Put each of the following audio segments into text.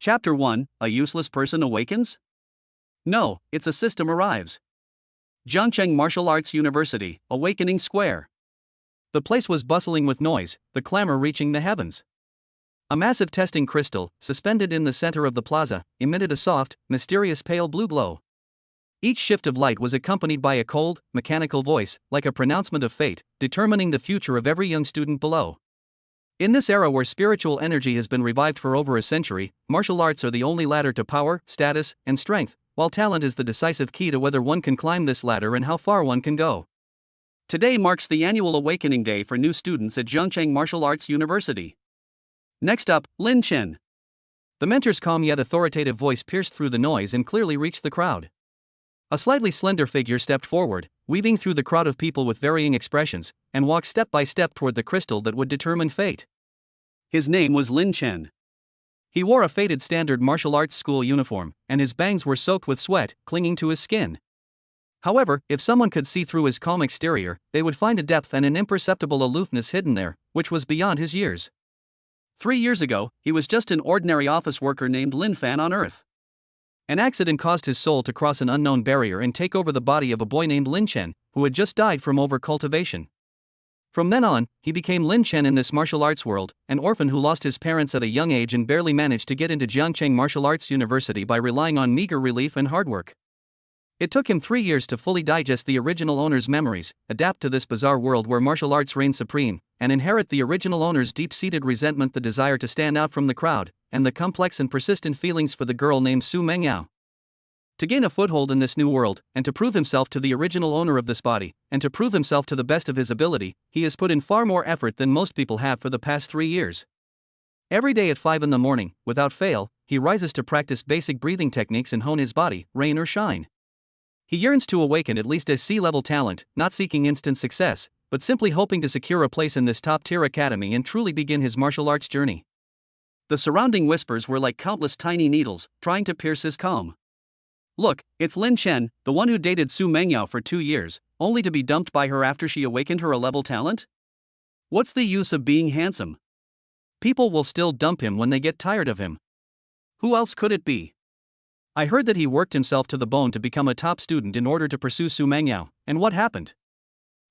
Chapter 1, A Useless Person Awakens? No, it's a system arrives. Zhangcheng Martial Arts University, Awakening Square. The place was bustling with noise, the clamor reaching the heavens. A massive testing crystal, suspended in the center of the plaza, emitted a soft, mysterious pale blue glow. Each shift of light was accompanied by a cold, mechanical voice, like a pronouncement of fate, determining the future of every young student below. In this era where spiritual energy has been revived for over a century, martial arts are the only ladder to power, status, and strength, while talent is the decisive key to whether one can climb this ladder and how far one can go. Today marks the annual Awakening Day for new students at Zhangcheng Martial Arts University. Next up, Lin Chen. The mentor's calm yet authoritative voice pierced through the noise and clearly reached the crowd. A slightly slender figure stepped forward, weaving through the crowd of people with varying expressions, and walked step by step toward the crystal that would determine fate. His name was Lin Chen. He wore a faded standard martial arts school uniform, and his bangs were soaked with sweat, clinging to his skin. However, if someone could see through his calm exterior, they would find a depth and an imperceptible aloofness hidden there, which was beyond his years. 3 years ago, he was just an ordinary office worker named Lin Fan on Earth. An accident caused his soul to cross an unknown barrier and take over the body of a boy named Lin Chen, who had just died from overcultivation. From then on, he became Lin Chen in this martial arts world, an orphan who lost his parents at a young age and barely managed to get into Zhangcheng Martial Arts University by relying on meager relief and hard work. It took him 3 years to fully digest the original owner's memories, adapt to this bizarre world where martial arts reign supreme, and inherit the original owner's deep-seated resentment, the desire to stand out from the crowd, and the complex and persistent feelings for the girl named Su Mengyao. To gain a foothold in this new world, and to prove himself to the original owner of this body, and to prove himself to the best of his ability, he has put in far more effort than most people have for the past 3 years. Every day at 5 in the morning, without fail, he rises to practice basic breathing techniques and hone his body, rain or shine. He yearns to awaken at least as sea-level talent, not seeking instant success, but simply hoping to secure a place in this top-tier academy and truly begin his martial arts journey. The surrounding whispers were like countless tiny needles, trying to pierce his calm. Look, it's Lin Chen, the one who dated Su Mengyao for 2 years, only to be dumped by her after she awakened her A-level talent? What's the use of being handsome? People will still dump him when they get tired of him. Who else could it be? I heard that he worked himself to the bone to become a top student in order to pursue Su Mengyao, and what happened?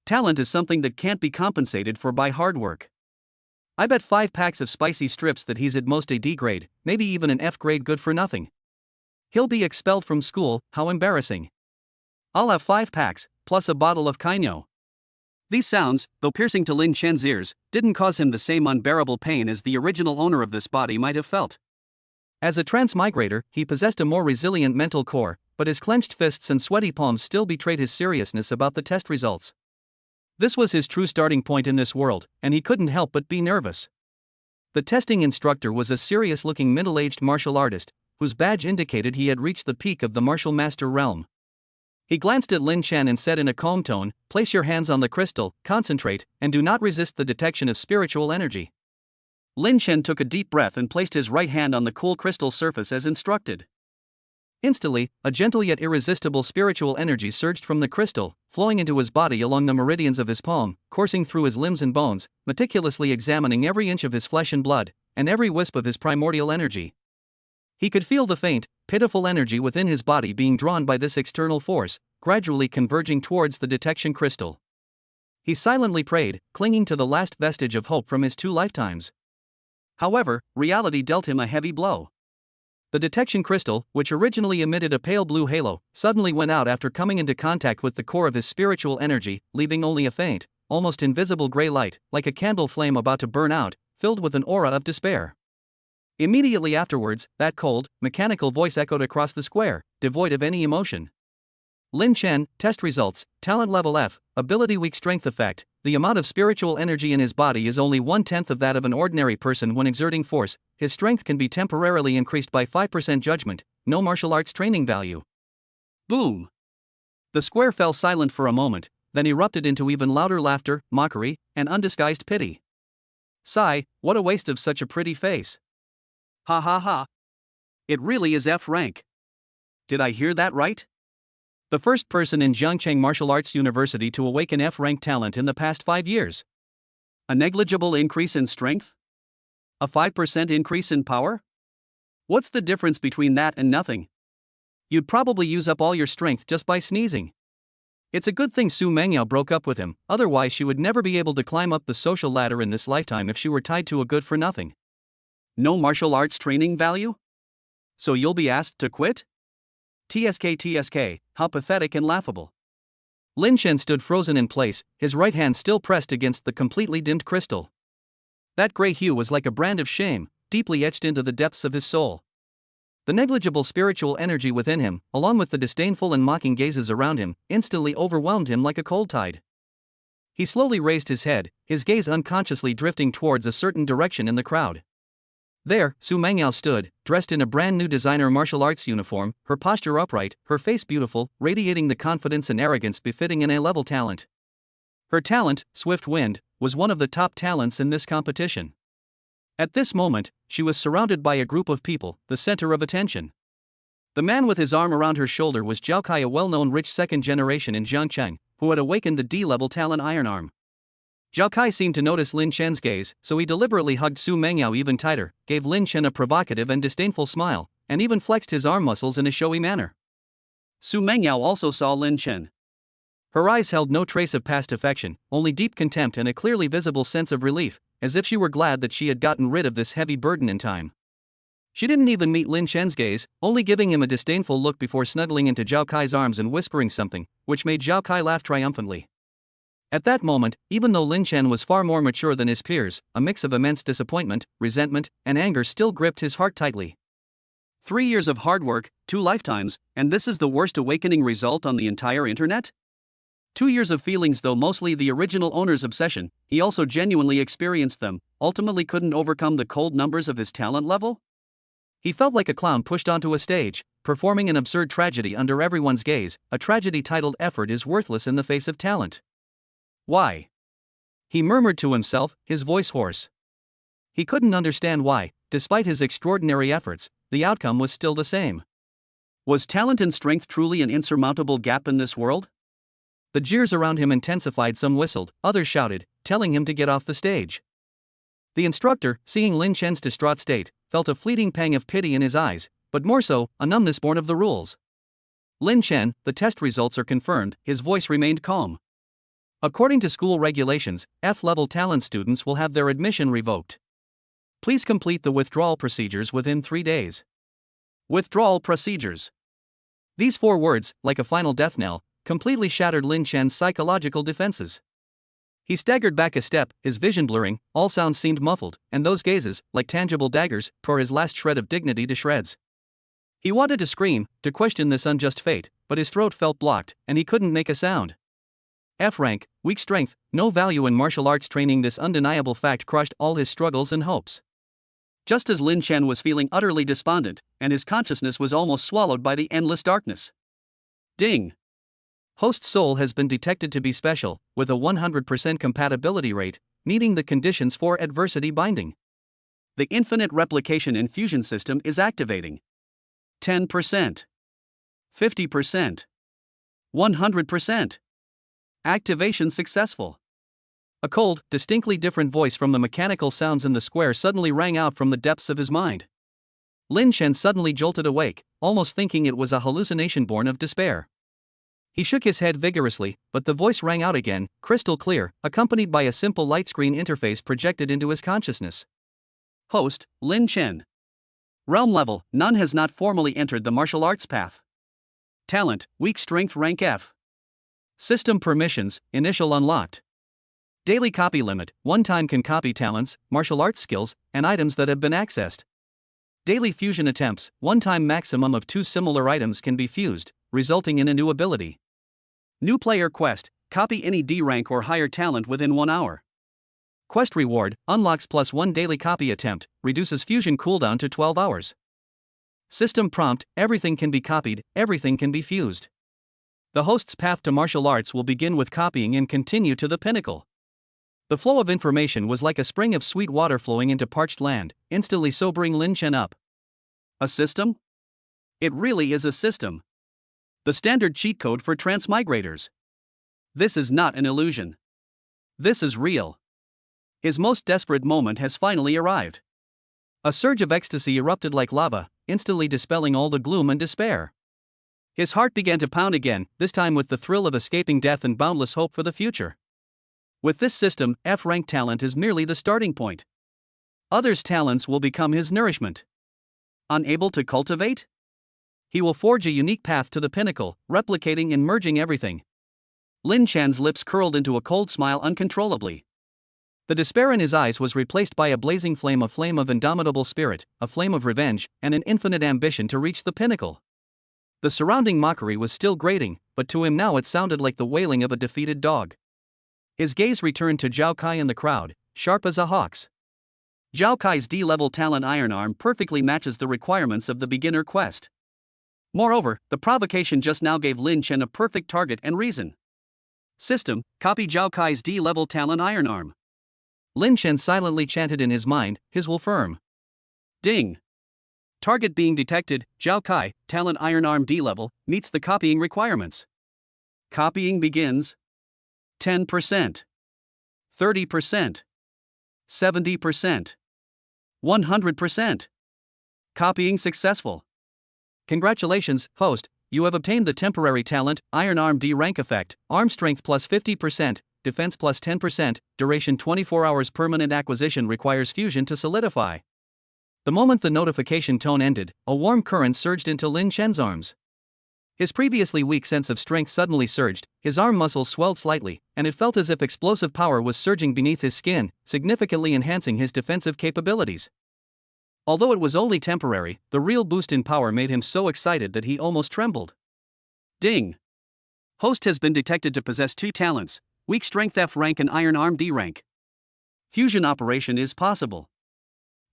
Talent is something that can't be compensated for by hard work. I bet 5 packs of spicy strips that he's at most a D grade, maybe even an F grade good for nothing. He'll be expelled from school, how embarrassing. I'll have 5 packs, plus a bottle of Kainyo. These sounds, though piercing to Lin Chen's ears, didn't cause him the same unbearable pain as the original owner of this body might have felt. As a transmigrator, he possessed a more resilient mental core, but his clenched fists and sweaty palms still betrayed his seriousness about the test results. This was his true starting point in this world, and he couldn't help but be nervous. The testing instructor was a serious-looking middle-aged martial artist, whose badge indicated he had reached the peak of the martial master realm. He glanced at Lin Chen and said in a calm tone, "Place your hands on the crystal, concentrate, and do not resist the detection of spiritual energy." Lin Chen took a deep breath and placed his right hand on the cool crystal surface as instructed. Instantly, a gentle yet irresistible spiritual energy surged from the crystal, flowing into his body along the meridians of his palm, coursing through his limbs and bones, meticulously examining every inch of his flesh and blood, and every wisp of his primordial energy. He could feel the faint, pitiful energy within his body being drawn by this external force, gradually converging towards the detection crystal. He silently prayed, clinging to the last vestige of hope from his 2 lifetimes. However, reality dealt him a heavy blow. The detection crystal, which originally emitted a pale blue halo, suddenly went out after coming into contact with the core of his spiritual energy, leaving only a faint, almost invisible gray light, like a candle flame about to burn out, filled with an aura of despair. Immediately afterwards, that cold, mechanical voice echoed across the square, devoid of any emotion. Lin Chen, test results, talent level F, ability weak strength effect. The amount of spiritual energy in his body is only 1/10 of that of an ordinary person when exerting force. His strength can be temporarily increased by 5% judgment, no martial arts training value. Boom! The square fell silent for a moment, then erupted into even louder laughter, mockery, and undisguised pity. Sigh, what a waste of such a pretty face. Ha ha ha. It really is F rank. Did I hear that right? The first person in Zhangcheng Martial Arts University to awaken F rank talent in the past 5 years. A negligible increase in strength? A 5% increase in power? What's the difference between that and nothing? You'd probably use up all your strength just by sneezing. It's a good thing Su Mengyao broke up with him, otherwise she would never be able to climb up the social ladder in this lifetime if she were tied to a good-for-nothing. No martial arts training value? So you'll be asked to quit? TSK, how pathetic and laughable. Lin Chen stood frozen in place, his right hand still pressed against the completely dimmed crystal. That gray hue was like a brand of shame, deeply etched into the depths of his soul. The negligible spiritual energy within him, along with the disdainful and mocking gazes around him, instantly overwhelmed him like a cold tide. He slowly raised his head, his gaze unconsciously drifting towards a certain direction in the crowd. There, Su Mengyao stood, dressed in a brand new designer martial arts uniform, her posture upright, her face beautiful, radiating the confidence and arrogance befitting an A-level talent. Her talent, Swift Wind, was one of the top talents in this competition. At this moment, she was surrounded by a group of people, the center of attention. The man with his arm around her shoulder was Zhao Kai, a well-known rich second generation in Jiangcheng, who had awakened the D-level talent Iron Arm. Zhao Kai seemed to notice Lin Chen's gaze, so he deliberately hugged Su Mengyao even tighter, gave Lin Chen a provocative and disdainful smile, and even flexed his arm muscles in a showy manner. Su Mengyao also saw Lin Chen. Her eyes held no trace of past affection, only deep contempt and a clearly visible sense of relief, as if she were glad that she had gotten rid of this heavy burden in time. She didn't even meet Lin Chen's gaze, only giving him a disdainful look before snuggling into Zhao Kai's arms and whispering something, which made Zhao Kai laugh triumphantly. At that moment, even though Lin Chen was far more mature than his peers, a mix of immense disappointment, resentment, and anger still gripped his heart tightly. 3 years of hard work, 2 lifetimes, and this is the worst awakening result on the entire internet? 2 years of feelings, though mostly the original owner's obsession, he also genuinely experienced them, ultimately couldn't overcome the cold numbers of his talent level? He felt like a clown pushed onto a stage, performing an absurd tragedy under everyone's gaze, a tragedy titled "Effort is worthless in the face of talent." Why? He murmured to himself, his voice hoarse. He couldn't understand why, despite his extraordinary efforts, the outcome was still the same. Was talent and strength truly an insurmountable gap in this world? The jeers around him intensified. Some whistled, others shouted, telling him to get off the stage. The instructor, seeing Lin Chen's distraught state, felt a fleeting pang of pity in his eyes, but more so, a numbness born of the rules. Lin Chen, the test results are confirmed, his voice remained calm. According to school regulations, F-level talent students will have their admission revoked. Please complete the withdrawal procedures within 3 days. Withdrawal procedures. These 4 words, like a final death knell, completely shattered Lin Chen's psychological defenses. He staggered back a step, his vision blurring, all sounds seemed muffled, and those gazes, like tangible daggers, tore his last shred of dignity to shreds. He wanted to scream, to question this unjust fate, but his throat felt blocked, and he couldn't make a sound. F rank, weak strength, no value in martial arts training. This undeniable fact crushed all his struggles and hopes. Just as Lin Chen was feeling utterly despondent, and his consciousness was almost swallowed by the endless darkness. Ding! Host soul has been detected to be special, with a 100% compatibility rate, meeting the conditions for adversity binding. The infinite replication infusion system is activating. 10%. 50%. 100%. Activation successful. A cold, distinctly different voice from the mechanical sounds in the square suddenly rang out from the depths of his mind. Lin Chen suddenly jolted awake, almost thinking it was a hallucination born of despair. He shook his head vigorously, but the voice rang out again, crystal clear, accompanied by a simple light screen interface projected into his consciousness. Host, Lin Chen. Realm level, none has not formally entered the martial arts path. Talent, weak strength rank F. System permissions, initial unlocked. Daily copy limit, 1 time can copy talents, martial arts skills, and items that have been accessed. Daily fusion attempts, 1 time maximum of 2 similar items can be fused, resulting in a new ability. New player quest, copy any D rank or higher talent within 1 hour. Quest reward, unlocks +1 daily copy attempt, reduces fusion cooldown to 12 hours. System prompt, everything can be copied, everything can be fused. The host's path to martial arts will begin with copying and continue to the pinnacle. The flow of information was like a spring of sweet water flowing into parched land, instantly sobering Lin Chen up. A system? It really is a system. The standard cheat code for transmigrators. This is not an illusion. This is real. His most desperate moment has finally arrived. A surge of ecstasy erupted like lava, instantly dispelling all the gloom and despair. His heart began to pound again, this time with the thrill of escaping death and boundless hope for the future. With this system, F-rank talent is merely the starting point. Others' talents will become his nourishment. Unable to cultivate? He will forge a unique path to the pinnacle, replicating and merging everything. Lin Chen's lips curled into a cold smile uncontrollably. The despair in his eyes was replaced by a blazing flame, a flame of indomitable spirit, a flame of revenge, and an infinite ambition to reach the pinnacle. The surrounding mockery was still grating, but to him now it sounded like the wailing of a defeated dog. His gaze returned to Zhao Kai in the crowd, sharp as a hawk's. Zhao Kai's D-level talent Iron Arm perfectly matches the requirements of the beginner quest. Moreover, the provocation just now gave Lin Chen a perfect target and reason. System, copy Zhao Kai's D-level talent Iron Arm. Lin Chen silently chanted in his mind, his will firm. Ding! Target being detected, Zhao Kai, talent Iron Arm D-level, meets the copying requirements. Copying begins. 10%. 30%. 70%. 100%. Copying successful. Congratulations, host, you have obtained the temporary talent, Iron Arm D rank effect, arm strength plus 50%, defense plus 10%, duration 24 hours. Permanent acquisition requires fusion to solidify. The moment the notification tone ended, a warm current surged into Lin Chen's arms. His previously weak sense of strength suddenly surged, his arm muscles swelled slightly, and it felt as if explosive power was surging beneath his skin, significantly enhancing his defensive capabilities. Although it was only temporary, the real boost in power made him so excited that he almost trembled. Ding! Host has been detected to possess two talents, weak strength F rank and Iron Arm D rank. Fusion operation is possible.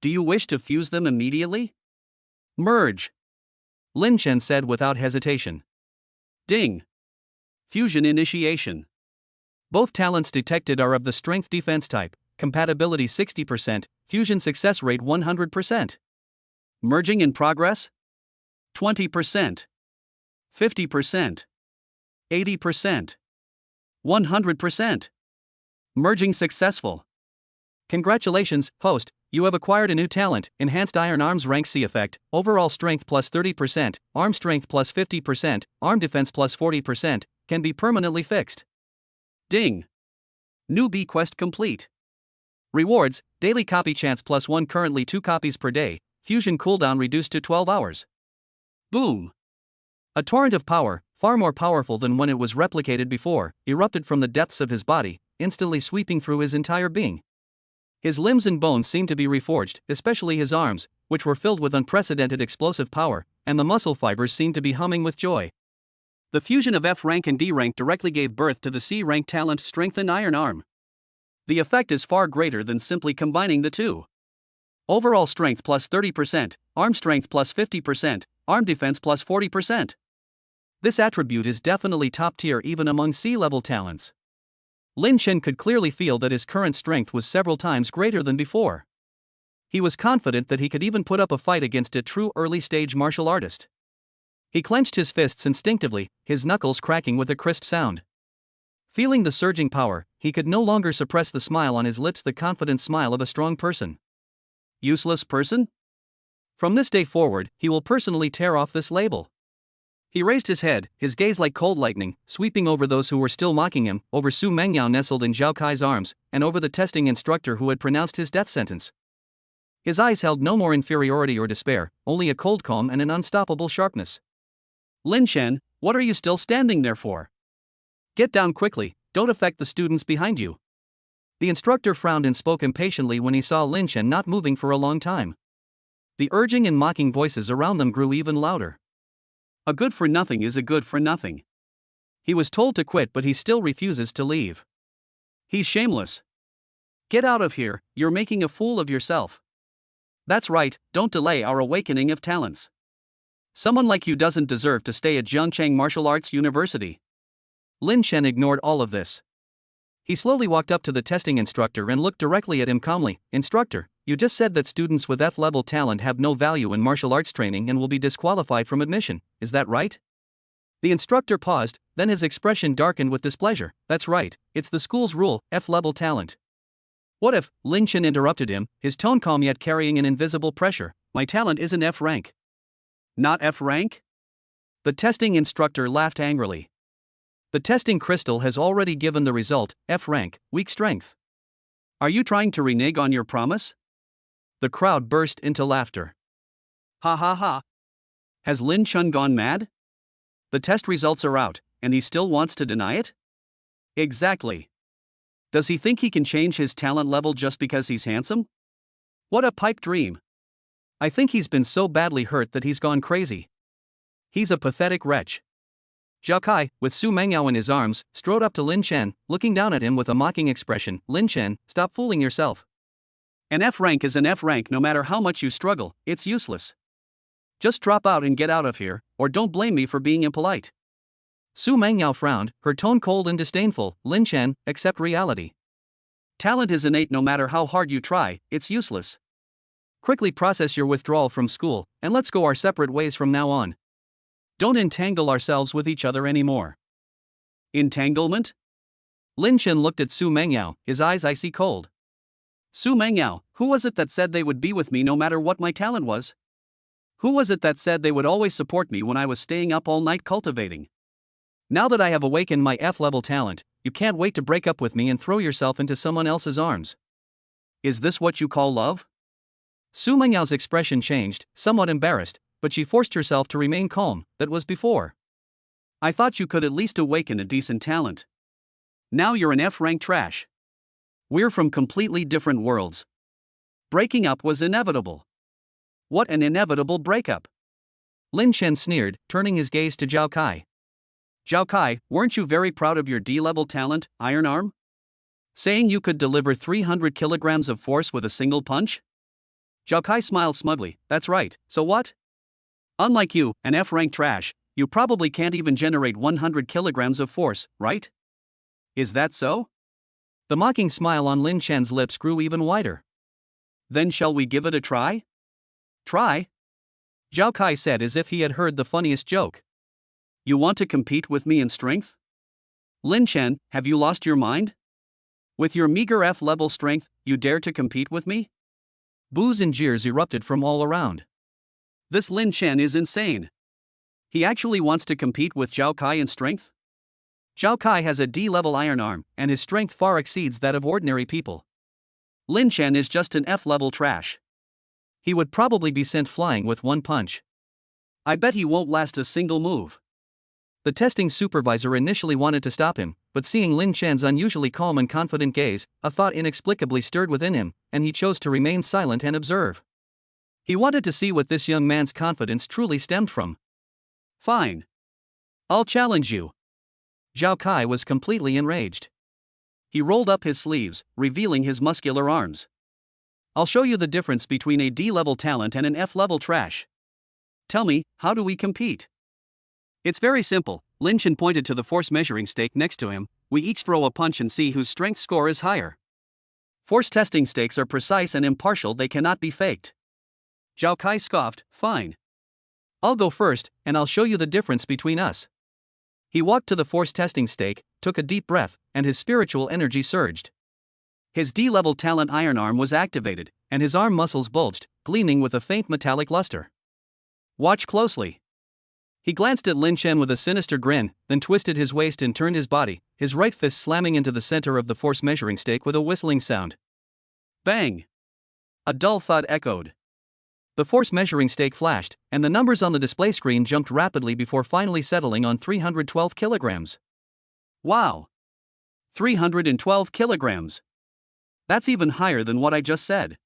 Do you wish to fuse them immediately? Merge. Lin Chen said without hesitation. Ding! Fusion initiation. Both talents detected are of the strength defense type, compatibility 60%, fusion success rate 100%. Merging in progress? 20%. 50%. 80%. 100%. Merging successful. Congratulations, host, you have acquired a new talent, Enhanced Iron Arms Rank C effect, overall strength plus 30%, arm strength plus 50%, arm defense plus 40%, can be permanently fixed. Ding! New B quest complete. Rewards, daily copy chance plus 1, currently 2 copies per day, fusion cooldown reduced to 12 hours. Boom! A torrent of power, far more powerful than when it was replicated before, erupted from the depths of his body, instantly sweeping through his entire being. His limbs and bones seemed to be reforged, especially his arms, which were filled with unprecedented explosive power, and the muscle fibers seemed to be humming with joy. The fusion of F rank and D rank directly gave birth to the C rank talent Strengthened Iron Arm. The effect is far greater than simply combining the two. Overall strength plus 30%, arm strength plus 50%, arm defense plus 40%. This attribute is definitely top tier even among C-level talents. Lin Chen could clearly feel that his current strength was several times greater than before. He was confident that he could even put up a fight against a true early-stage martial artist. He clenched his fists instinctively, his knuckles cracking with a crisp sound. Feeling the surging power, he could no longer suppress the smile on his lips, the confident smile of a strong person. Useless person? From this day forward, he will personally tear off this label. He raised his head, his gaze like cold lightning, sweeping over those who were still mocking him, over Su Mengyao nestled in Zhao Kai's arms, and over the testing instructor who had pronounced his death sentence. His eyes held no more inferiority or despair, only a cold calm and an unstoppable sharpness. Lin Chen, what are you still standing there for? Get down quickly, don't affect the students behind you. The instructor frowned and spoke impatiently when he saw Lin Chen not moving for a long time. The urging and mocking voices around them grew even louder. A good for nothing is a good for nothing. He was told to quit, but he still refuses to leave. He's shameless. Get out of here, you're making a fool of yourself. That's right, don't delay our awakening of talents. Someone like you doesn't deserve to stay at Zhongcheng Martial Arts University. Lin Chen ignored all of this. He slowly walked up to the testing instructor and looked directly at him calmly. Instructor, you just said that students with F-level talent have no value in martial arts training and will be disqualified from admission, is that right? The instructor paused, then his expression darkened with displeasure. That's right, it's the school's rule, F-level talent. What if? Lin Chen interrupted him, his tone calm yet carrying an invisible pressure. My talent isn't F rank. Not F rank? The testing instructor laughed angrily. The testing crystal has already given the result, F rank, weak strength. Are you trying to renege on your promise? The crowd burst into laughter. Ha ha ha. Has Lin Chun gone mad? The test results are out, and he still wants to deny it? Exactly. Does he think he can change his talent level just because he's handsome? What a pipe dream. I think he's been so badly hurt that he's gone crazy. He's a pathetic wretch. Zhao Kai, with Su Mengyao in his arms, strode up to Lin Chen, looking down at him with a mocking expression. Lin Chen, stop fooling yourself. An F rank is an F rank no matter how much you struggle, it's useless. Just drop out and get out of here, or don't blame me for being impolite. Su Mengyao frowned, her tone cold and disdainful. Lin Chen, accept reality. Talent is innate no matter how hard you try, it's useless. Quickly process your withdrawal from school, and let's go our separate ways from now on. Don't entangle ourselves with each other anymore. Entanglement? Lin Chen looked at Su Mengyao, his eyes icy cold. Su Mengyao, who was it that said they would be with me no matter what my talent was? Who was it that said they would always support me when I was staying up all night cultivating? Now that I have awakened my F-level talent, you can't wait to break up with me and throw yourself into someone else's arms. Is this what you call love? Su Mengyao's expression changed, somewhat embarrassed, but she forced herself to remain calm. That was before. I thought you could at least awaken a decent talent. Now you're an F-rank trash. We're from completely different worlds. Breaking up was inevitable. What an inevitable breakup. Lin Chen sneered, turning his gaze to Zhao Kai. Zhao Kai, weren't you very proud of your D-level talent, Iron Arm? Saying you could deliver 300 kilograms of force with a single punch? Zhao Kai smiled smugly. That's right, so what? Unlike you, an F-rank trash, you probably can't even generate 100 kilograms of force, right? Is that so? The mocking smile on Lin Chen's lips grew even wider. Then shall we give it a try? Try? Zhao Kai said as if he had heard the funniest joke. You want to compete with me in strength? Lin Chen, have you lost your mind? With your meager F-level strength, you dare to compete with me? Boos and jeers erupted from all around. This Lin Chen is insane. He actually wants to compete with Zhao Kai in strength? Zhao Kai has a D-level iron arm, and his strength far exceeds that of ordinary people. Lin Chen is just an F-level trash. He would probably be sent flying with one punch. I bet he won't last a single move. The testing supervisor initially wanted to stop him, but seeing Lin Chen's unusually calm and confident gaze, a thought inexplicably stirred within him, and he chose to remain silent and observe. He wanted to see what this young man's confidence truly stemmed from. Fine. I'll challenge you. Zhao Kai was completely enraged. He rolled up his sleeves, revealing his muscular arms. I'll show you the difference between a D-level talent and an F-level trash. Tell me, how do we compete? It's very simple. Lin Chen pointed to the force measuring stake next to him. We each throw a punch and see whose strength score is higher. Force testing stakes are precise and impartial, they cannot be faked. Zhao Kai scoffed, fine. I'll go first, and I'll show you the difference between us. He walked to the force testing stake, took a deep breath, and his spiritual energy surged. His D-level talent iron arm was activated, and his arm muscles bulged, gleaming with a faint metallic luster. Watch closely. He glanced at Lin Chen with a sinister grin, then twisted his waist and turned his body, his right fist slamming into the center of the force measuring stake with a whistling sound. Bang! A dull thud echoed. The force measuring stake flashed, and the numbers on the display screen jumped rapidly before finally settling on 312 kilograms. Wow! 312 kilograms! That's even higher than what I just said.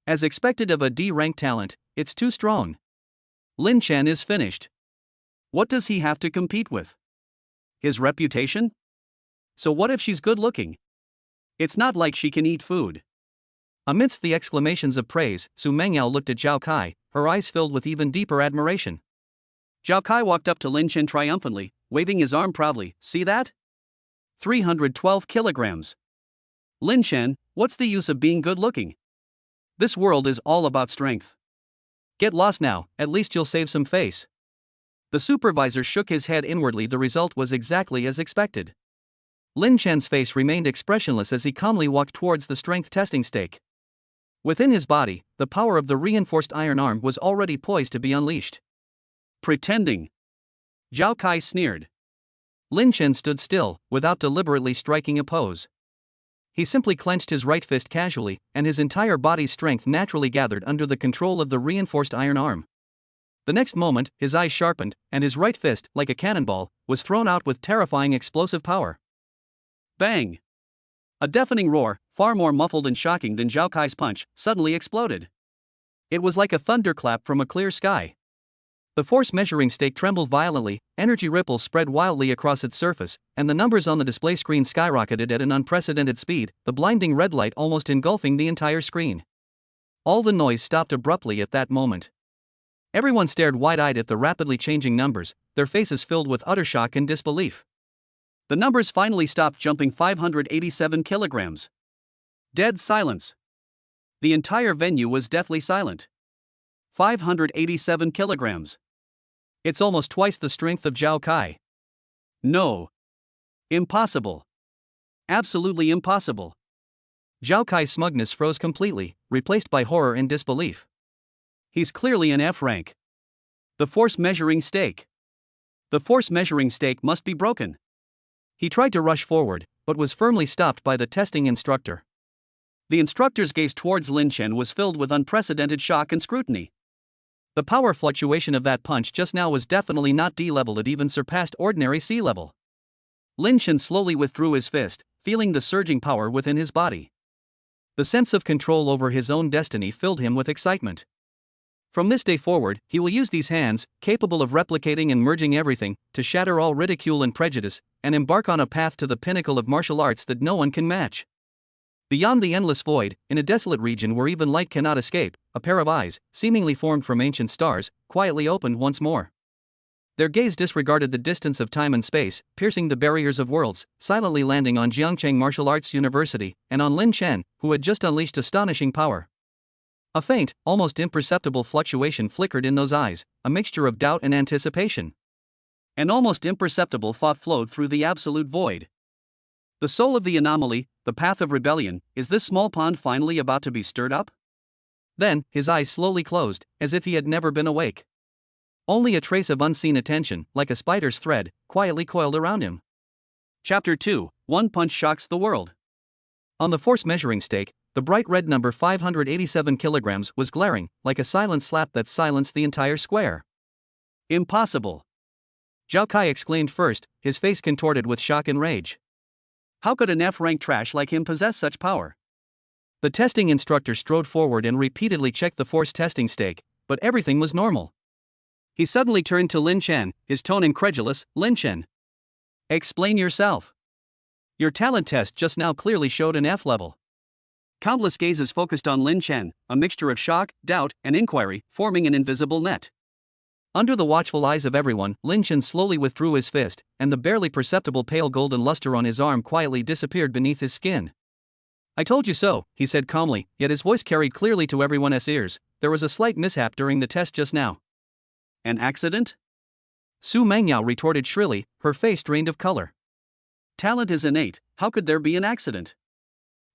As expected of a D-rank talent, it's too strong. Lin Chen is finished. What does he have to compete with? His reputation? So what if she's good looking? It's not like she can eat food. Amidst the exclamations of praise, Su Mengyao looked at Zhao Kai, her eyes filled with even deeper admiration. Zhao Kai walked up to Lin Chen triumphantly, waving his arm proudly. See that? 312 kilograms. Lin Chen, what's the use of being good looking? This world is all about strength. Get lost now, at least you'll save some face. The supervisor shook his head inwardly. The result was exactly as expected. Lin Chen's face remained expressionless as he calmly walked towards the strength testing stake. Within his body, the power of the reinforced iron arm was already poised to be unleashed. Pretending. Zhao Kai sneered. Lin Chen stood still, without deliberately striking a pose. He simply clenched his right fist casually, and his entire body's strength naturally gathered under the control of the reinforced iron arm. The next moment, his eyes sharpened, and his right fist, like a cannonball, was thrown out with terrifying explosive power. Bang! A deafening roar, far more muffled and shocking than Zhao Kai's punch, suddenly exploded. It was like a thunderclap from a clear sky. The force measuring stake trembled violently, energy ripples spread wildly across its surface, and the numbers on the display screen skyrocketed at an unprecedented speed, the blinding red light almost engulfing the entire screen. All the noise stopped abruptly at that moment. Everyone stared wide-eyed at the rapidly changing numbers, their faces filled with utter shock and disbelief. The numbers finally stopped jumping 587 kilograms. Dead silence. The entire venue was deathly silent. 587 kilograms. It's almost twice the strength of Zhao Kai. No. Impossible. Absolutely impossible. Zhao Kai's smugness froze completely, replaced by horror and disbelief. He's clearly an F rank. The force measuring stake. The force measuring stake must be broken. He tried to rush forward, but was firmly stopped by the testing instructor. The instructor's gaze towards Lin Chen was filled with unprecedented shock and scrutiny. The power fluctuation of that punch just now was definitely not D-level, it even surpassed ordinary C-level. Lin Chen slowly withdrew his fist, feeling the surging power within his body. The sense of control over his own destiny filled him with excitement. From this day forward, he will use these hands, capable of replicating and merging everything, to shatter all ridicule and prejudice, and embark on a path to the pinnacle of martial arts that no one can match. Beyond the endless void, in a desolate region where even light cannot escape, a pair of eyes, seemingly formed from ancient stars, quietly opened once more. Their gaze disregarded the distance of time and space, piercing the barriers of worlds, silently landing on Jiangcheng Martial Arts University, and on Lin Chen, who had just unleashed astonishing power. A faint, almost imperceptible fluctuation flickered in those eyes, a mixture of doubt and anticipation. An almost imperceptible thought flowed through the absolute void. The soul of the anomaly, the path of rebellion, is this small pond finally about to be stirred up? Then, his eyes slowly closed, as if he had never been awake. Only a trace of unseen attention, like a spider's thread, quietly coiled around him. Chapter 2, One Punch Shocks the World. On the force measuring stake, the bright red number 587 kilograms was glaring, like a silent slap that silenced the entire square. Impossible! Zhao Kai exclaimed first, his face contorted with shock and rage. How could an F-rank trash like him possess such power? The testing instructor strode forward and repeatedly checked the force testing stake, but everything was normal. He suddenly turned to Lin Chen, his tone incredulous. Lin Chen. Explain yourself. Your talent test just now clearly showed an F level. Countless gazes focused on Lin Chen, a mixture of shock, doubt, and inquiry, forming an invisible net. Under the watchful eyes of everyone, Lin Chen slowly withdrew his fist, and the barely perceptible pale golden luster on his arm quietly disappeared beneath his skin. I told you so, he said calmly, yet his voice carried clearly to everyone's ears. There was a slight mishap during the test just now. An accident? Su Mengyao retorted shrilly, her face drained of color. Talent is innate, how could there be an accident?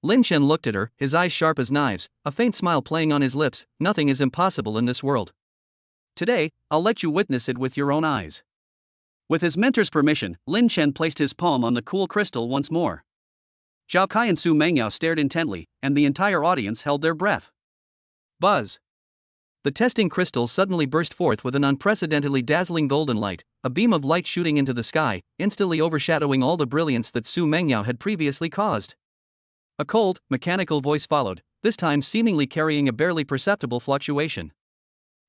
Lin Chen looked at her, his eyes sharp as knives, a faint smile playing on his lips. Nothing is impossible in this world. Today, I'll let you witness it with your own eyes. With his mentor's permission, Lin Chen placed his palm on the cool crystal once more. Zhao Kai and Su Mengyao stared intently, and the entire audience held their breath. Buzz! The testing crystal suddenly burst forth with an unprecedentedly dazzling golden light, a beam of light shooting into the sky, instantly overshadowing all the brilliance that Su Mengyao had previously caused. A cold, mechanical voice followed, this time seemingly carrying a barely perceptible fluctuation.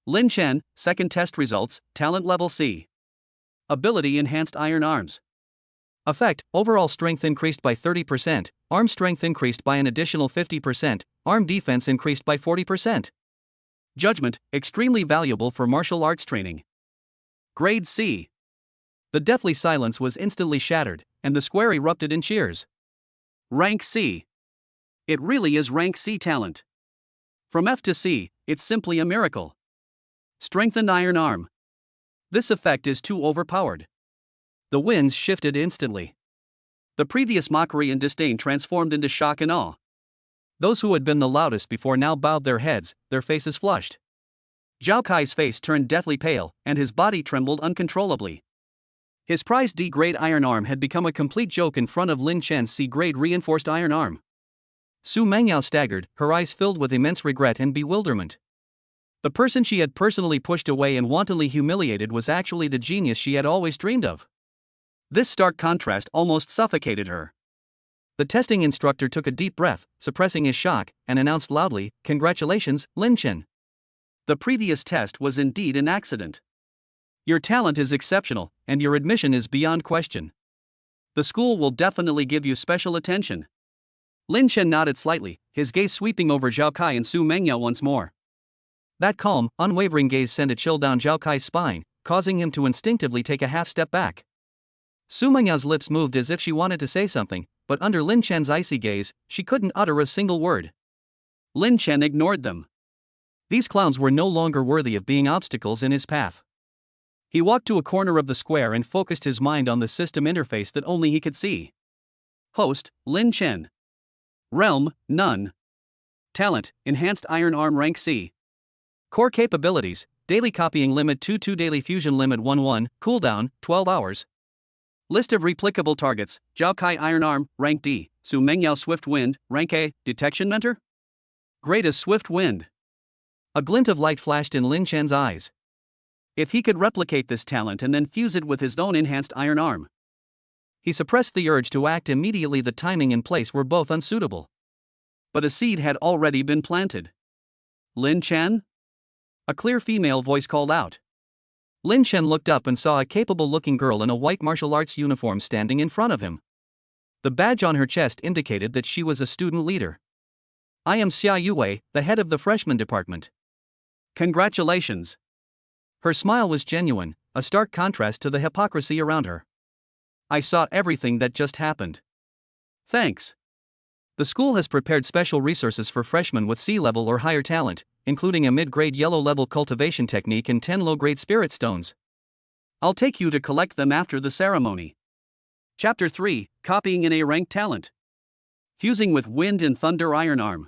Lin Chen, second test results, talent level C. Ability enhanced iron arms. Effect, overall strength increased by 30%, arm strength increased by an additional 50%, arm defense increased by 40%. Judgment, extremely valuable for martial arts training. Grade C. The deathly silence was instantly shattered, and the square erupted in cheers. Rank C. It really is rank C talent. From F to C, it's simply a miracle. Strengthened iron arm. This effect is too overpowered. The winds shifted instantly. The previous mockery and disdain transformed into shock and awe. Those who had been the loudest before now bowed their heads, their faces flushed. Zhao Kai's face turned deathly pale, and his body trembled uncontrollably. His prized D-grade iron arm had become a complete joke in front of Lin Chen's C-grade reinforced iron arm. Su Mengyao staggered, her eyes filled with immense regret and bewilderment. The person she had personally pushed away and wantonly humiliated was actually the genius she had always dreamed of. This stark contrast almost suffocated her. The testing instructor took a deep breath, suppressing his shock, and announced loudly, "Congratulations, Lin Chen. The previous test was indeed an accident. Your talent is exceptional, and your admission is beyond question. The school will definitely give you special attention." Lin Chen nodded slightly, his gaze sweeping over Zhao Kai and Su Mengyao once more. That calm, unwavering gaze sent a chill down Zhao Kai's spine, causing him to instinctively take a half step back. Su Mengyao's lips moved as if she wanted to say something, but under Lin Chen's icy gaze, she couldn't utter a single word. Lin Chen ignored them. These clowns were no longer worthy of being obstacles in his path. He walked to a corner of the square and focused his mind on the system interface that only he could see. Host, Lin Chen. Realm, none. Talent, enhanced iron arm rank C. Core capabilities, daily copying limit 2 daily fusion limit 1 cooldown, 12 hours. List of replicable targets, Zhao Kai iron arm, rank D, Su Mengyao swift wind, rank A, detection mentor? Great as swift wind. A glint of light flashed in Lin Chen's eyes. If he could replicate this talent and then fuse it with his own enhanced iron arm. He suppressed the urge to act immediately. The timing and place were both unsuitable. But a seed had already been planted. Lin Chen? A clear female voice called out. Lin Chen looked up and saw a capable-looking girl in a white martial arts uniform standing in front of him. The badge on her chest indicated that she was a student leader. "I am Xia Yuwei, the head of the freshman department." "Congratulations." Her smile was genuine, a stark contrast to the hypocrisy around her. "I saw everything that just happened." "Thanks. The school has prepared special resources for freshmen with C-level or higher talent, including a mid-grade yellow-level cultivation technique and 10 low-grade spirit stones. I'll take you to collect them after the ceremony." Chapter 3, Copying in A-Rank Talent. Fusing with Wind and Thunder Iron Arm.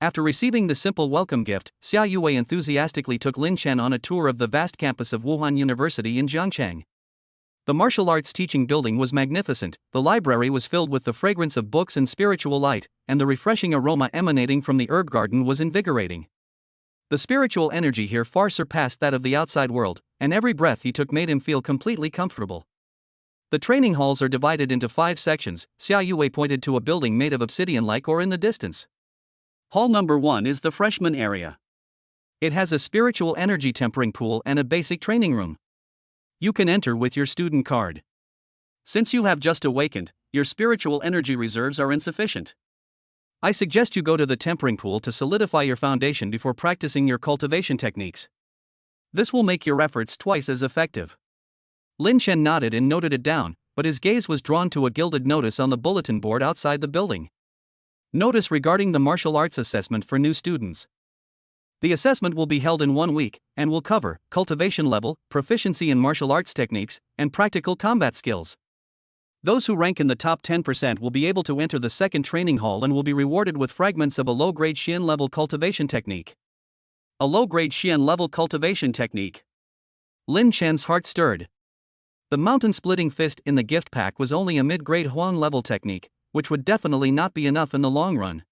After receiving the simple welcome gift, Xia Yuwei enthusiastically took Lin Chen on a tour of the vast campus of Wuhan University in Jiangcheng. The martial arts teaching building was magnificent, the library was filled with the fragrance of books and spiritual light, and the refreshing aroma emanating from the herb garden was invigorating. The spiritual energy here far surpassed that of the outside world, and every breath he took made him feel completely comfortable. The training halls are divided into 5 sections. Xia Yuwei pointed to a building made of obsidian-like or in the distance. Hall number 1 is the freshman area. It has a spiritual energy tempering pool and a basic training room. You can enter with your student card. Since you have just awakened, your spiritual energy reserves are insufficient. I suggest you go to the tempering pool to solidify your foundation before practicing your cultivation techniques. This will make your efforts twice as effective. Lin Chen nodded and noted it down, but his gaze was drawn to a gilded notice on the bulletin board outside the building. Notice regarding the martial arts assessment for new students. The assessment will be held in 1 week, and will cover cultivation level, proficiency in martial arts techniques, and practical combat skills. Those who rank in the top 10% will be able to enter the second training hall and will be rewarded with fragments of a low-grade Xian level cultivation technique. A low-grade Xian level cultivation technique. Lin Chen's heart stirred. The mountain-splitting fist in the gift pack was only a mid-grade Huang level technique, which would definitely not be enough in the long run.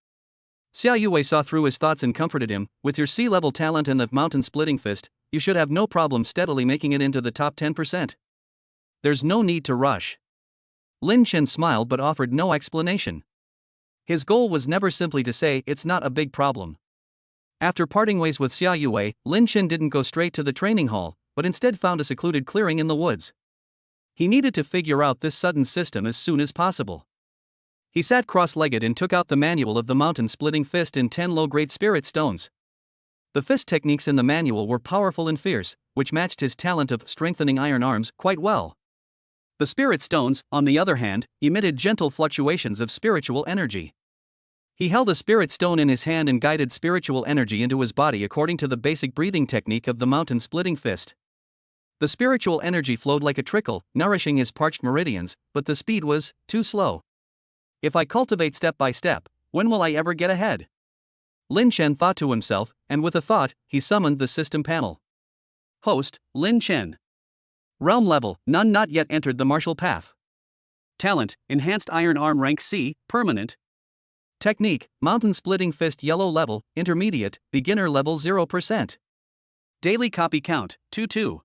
Xia Yuwei saw through his thoughts and comforted him. With your C-level talent and the mountain-splitting fist, you should have no problem steadily making it into the top 10%. There's no need to rush. Lin Chen smiled but offered no explanation. His goal was never simply to say, "It's not a big problem." After parting ways with Xia Yuwei, Lin Chen didn't go straight to the training hall, but instead found a secluded clearing in the woods. He needed to figure out this sudden system as soon as possible. He sat cross-legged and took out the manual of the mountain-splitting fist in 10 low-grade spirit stones. The fist techniques in the manual were powerful and fierce, which matched his talent of strengthening iron arms quite well. The spirit stones, on the other hand, emitted gentle fluctuations of spiritual energy. He held a spirit stone in his hand and guided spiritual energy into his body according to the basic breathing technique of the mountain-splitting fist. The spiritual energy flowed like a trickle, nourishing his parched meridians, but the speed was too slow. If I cultivate step by step, when will I ever get ahead? Lin Chen thought to himself, and with a thought, he summoned the system panel. Host, Lin Chen. Realm level, none not yet entered the martial path. Talent, Enhanced Iron Arm rank C, permanent. Technique, Mountain Splitting Fist yellow level, intermediate, beginner level 0%. Daily copy count, 2-2.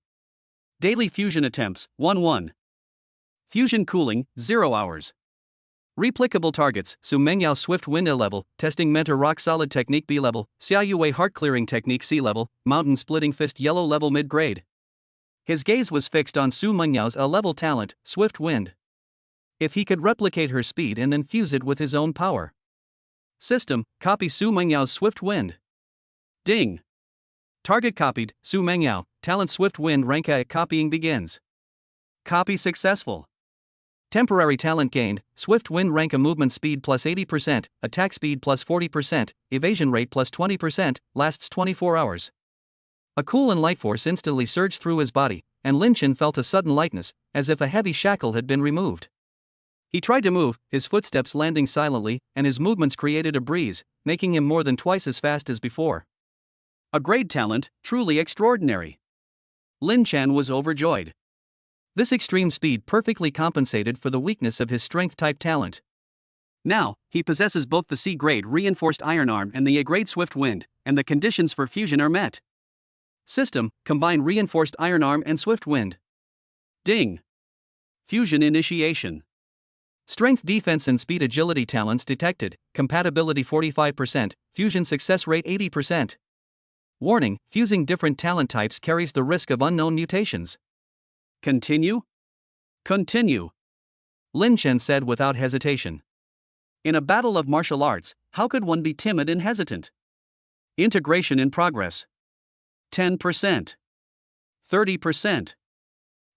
Daily fusion attempts, 1-1. Fusion cooling, 0 hours. Replicable targets, Su Mengyao Swift Wind A level, Testing Mentor Rock Solid Technique B level, Xiaoyue Heart Clearing Technique C level, Mountain Splitting Fist yellow level mid grade. His gaze was fixed on Su Mengyao's A level talent, Swift Wind. If he could replicate her speed and then fuse it with his own power. System, copy Su Mengyao's Swift Wind. Ding. Target copied, Su Mengyao, talent Swift Wind rank A. Copying begins. Copy successful. Temporary talent gained, Swift Wind rank A movement speed plus 80%, attack speed plus 40%, evasion rate plus 20%, lasts 24 hours. A cool and light force instantly surged through his body, and Lin Chen felt a sudden lightness, as if a heavy shackle had been removed. He tried to move, his footsteps landing silently, and his movements created a breeze, making him more than twice as fast as before. A grade talent, truly extraordinary. Lin Chen was overjoyed. This extreme speed perfectly compensated for the weakness of his strength-type talent. Now, he possesses both the C-grade Reinforced Iron Arm and the A-grade Swift Wind, and the conditions for fusion are met. System, combine Reinforced Iron Arm and Swift Wind. Ding. Fusion initiation. Strength, defense and speed agility talents detected, compatibility 45%, fusion success rate 80%. Warning, fusing different talent types carries the risk of unknown mutations. Continue? Continue. Lin Chen said without hesitation. In a battle of martial arts, how could one be timid and hesitant? Integration in progress. 10%. 30%.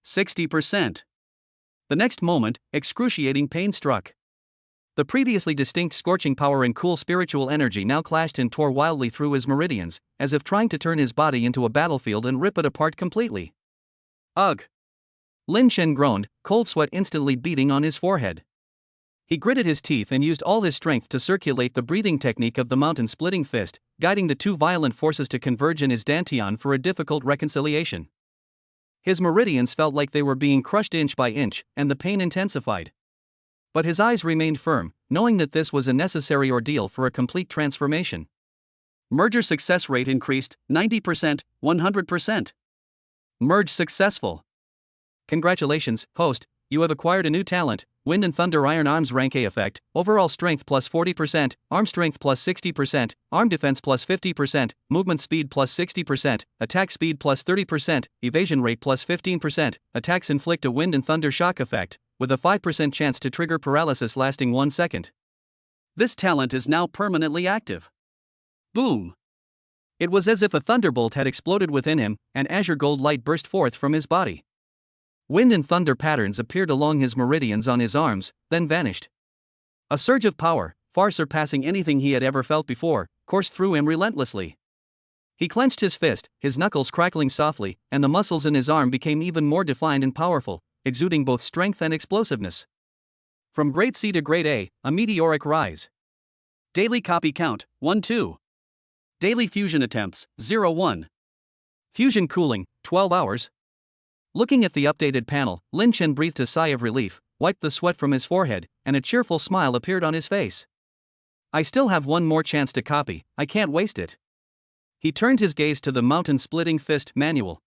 60%. The next moment, excruciating pain struck. The previously distinct scorching power and cool spiritual energy now clashed and tore wildly through his meridians, as if trying to turn his body into a battlefield and rip it apart completely. Ugh! Lin Chen groaned, cold sweat instantly beading on his forehead. He gritted his teeth and used all his strength to circulate the breathing technique of the mountain splitting fist, guiding the two violent forces to converge in his dantian for a difficult reconciliation. His meridians felt like they were being crushed inch by inch, and the pain intensified. But his eyes remained firm, knowing that this was a necessary ordeal for a complete transformation. Merger success rate increased, 90%, 100%. Merge successful. Congratulations, host, you have acquired a new talent, Wind and Thunder Iron Arms rank A effect, overall strength plus 40%, arm strength plus 60%, arm defense plus 50%, movement speed plus 60%, attack speed plus 30%, evasion rate plus 15%, attacks inflict a Wind and Thunder shock effect, with a 5% chance to trigger paralysis lasting 1 second. This talent is now permanently active. Boom! It was as if a thunderbolt had exploded within him, and azure gold light burst forth from his body. Wind and thunder patterns appeared along his meridians on his arms, then vanished. A surge of power, far surpassing anything he had ever felt before, coursed through him relentlessly. He clenched his fist, his knuckles crackling softly, and the muscles in his arm became even more defined and powerful, exuding both strength and explosiveness. From grade C to grade A, a meteoric rise. Daily copy count, 1-2. Daily fusion attempts, 0-1. Fusion cooling, 12 hours. Looking at the updated panel, Lin Chen breathed a sigh of relief, wiped the sweat from his forehead, and a cheerful smile appeared on his face. I still have one more chance to copy, I can't waste it. He turned his gaze to the Mountain Splitting Fist manual.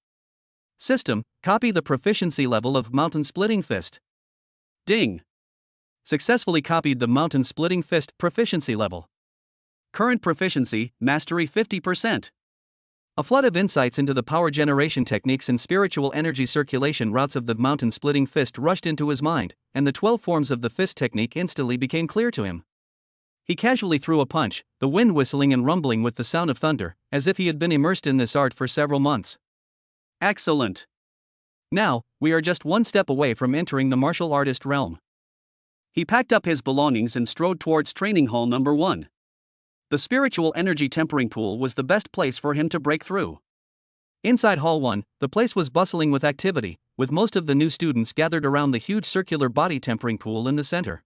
System, copy the proficiency level of Mountain Splitting Fist. Ding! Successfully copied the Mountain Splitting Fist proficiency level. Current proficiency, mastery 50%. A flood of insights into the power generation techniques and spiritual energy circulation routes of the Mountain Splitting Fist rushed into his mind, and the 12 forms of the fist technique instantly became clear to him. He casually threw a punch, the wind whistling and rumbling with the sound of thunder, as if he had been immersed in this art for several months. Excellent! Now, we are just one step away from entering the martial artist realm. He packed up his belongings and strode towards training hall number 1. The spiritual energy tempering pool was the best place for him to break through. Inside Hall 1, the place was bustling with activity, with most of the new students gathered around the huge circular body tempering pool in the center.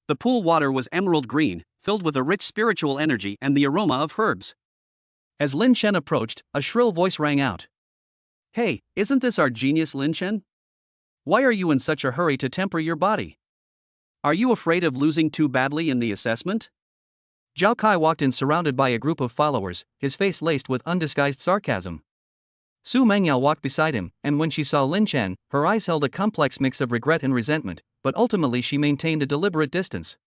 The pool water was emerald green, filled with a rich spiritual energy and the aroma of herbs. As Lin Chen approached, a shrill voice rang out. Hey, isn't this our genius Lin Chen? Why are you in such a hurry to temper your body? Are you afraid of losing too badly in the assessment? Zhao Kai walked in surrounded by a group of followers, his face laced with undisguised sarcasm. Su Mengyao walked beside him, and when she saw Lin Chen, her eyes held a complex mix of regret and resentment, but ultimately she maintained a deliberate distance.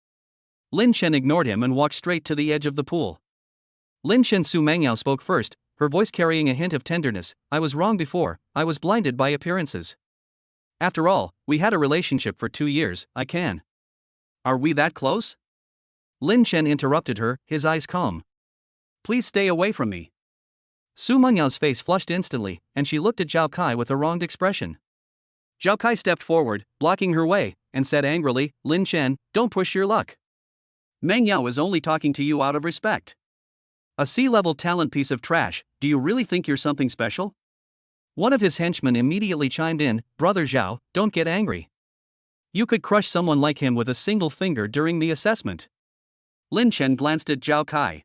Lin Chen ignored him and walked straight to the edge of the pool. Lin Chen. Su Mengyao spoke first, her voice carrying a hint of tenderness. I was wrong before, I was blinded by appearances. After all, we had a relationship for 2 years, I can. Are we that close? Lin Chen interrupted her, his eyes calm. Please stay away from me. Su Mengyao's face flushed instantly, and she looked at Zhao Kai with a wronged expression. Zhao Kai stepped forward, blocking her way, and said angrily, Lin Chen, don't push your luck. Mengyao is only talking to you out of respect. A C-level talent piece of trash, do you really think you're something special? One of his henchmen immediately chimed in, Brother Zhao, don't get angry. You could crush someone like him with a single finger during the assessment. Lin Chen glanced at Zhao Kai.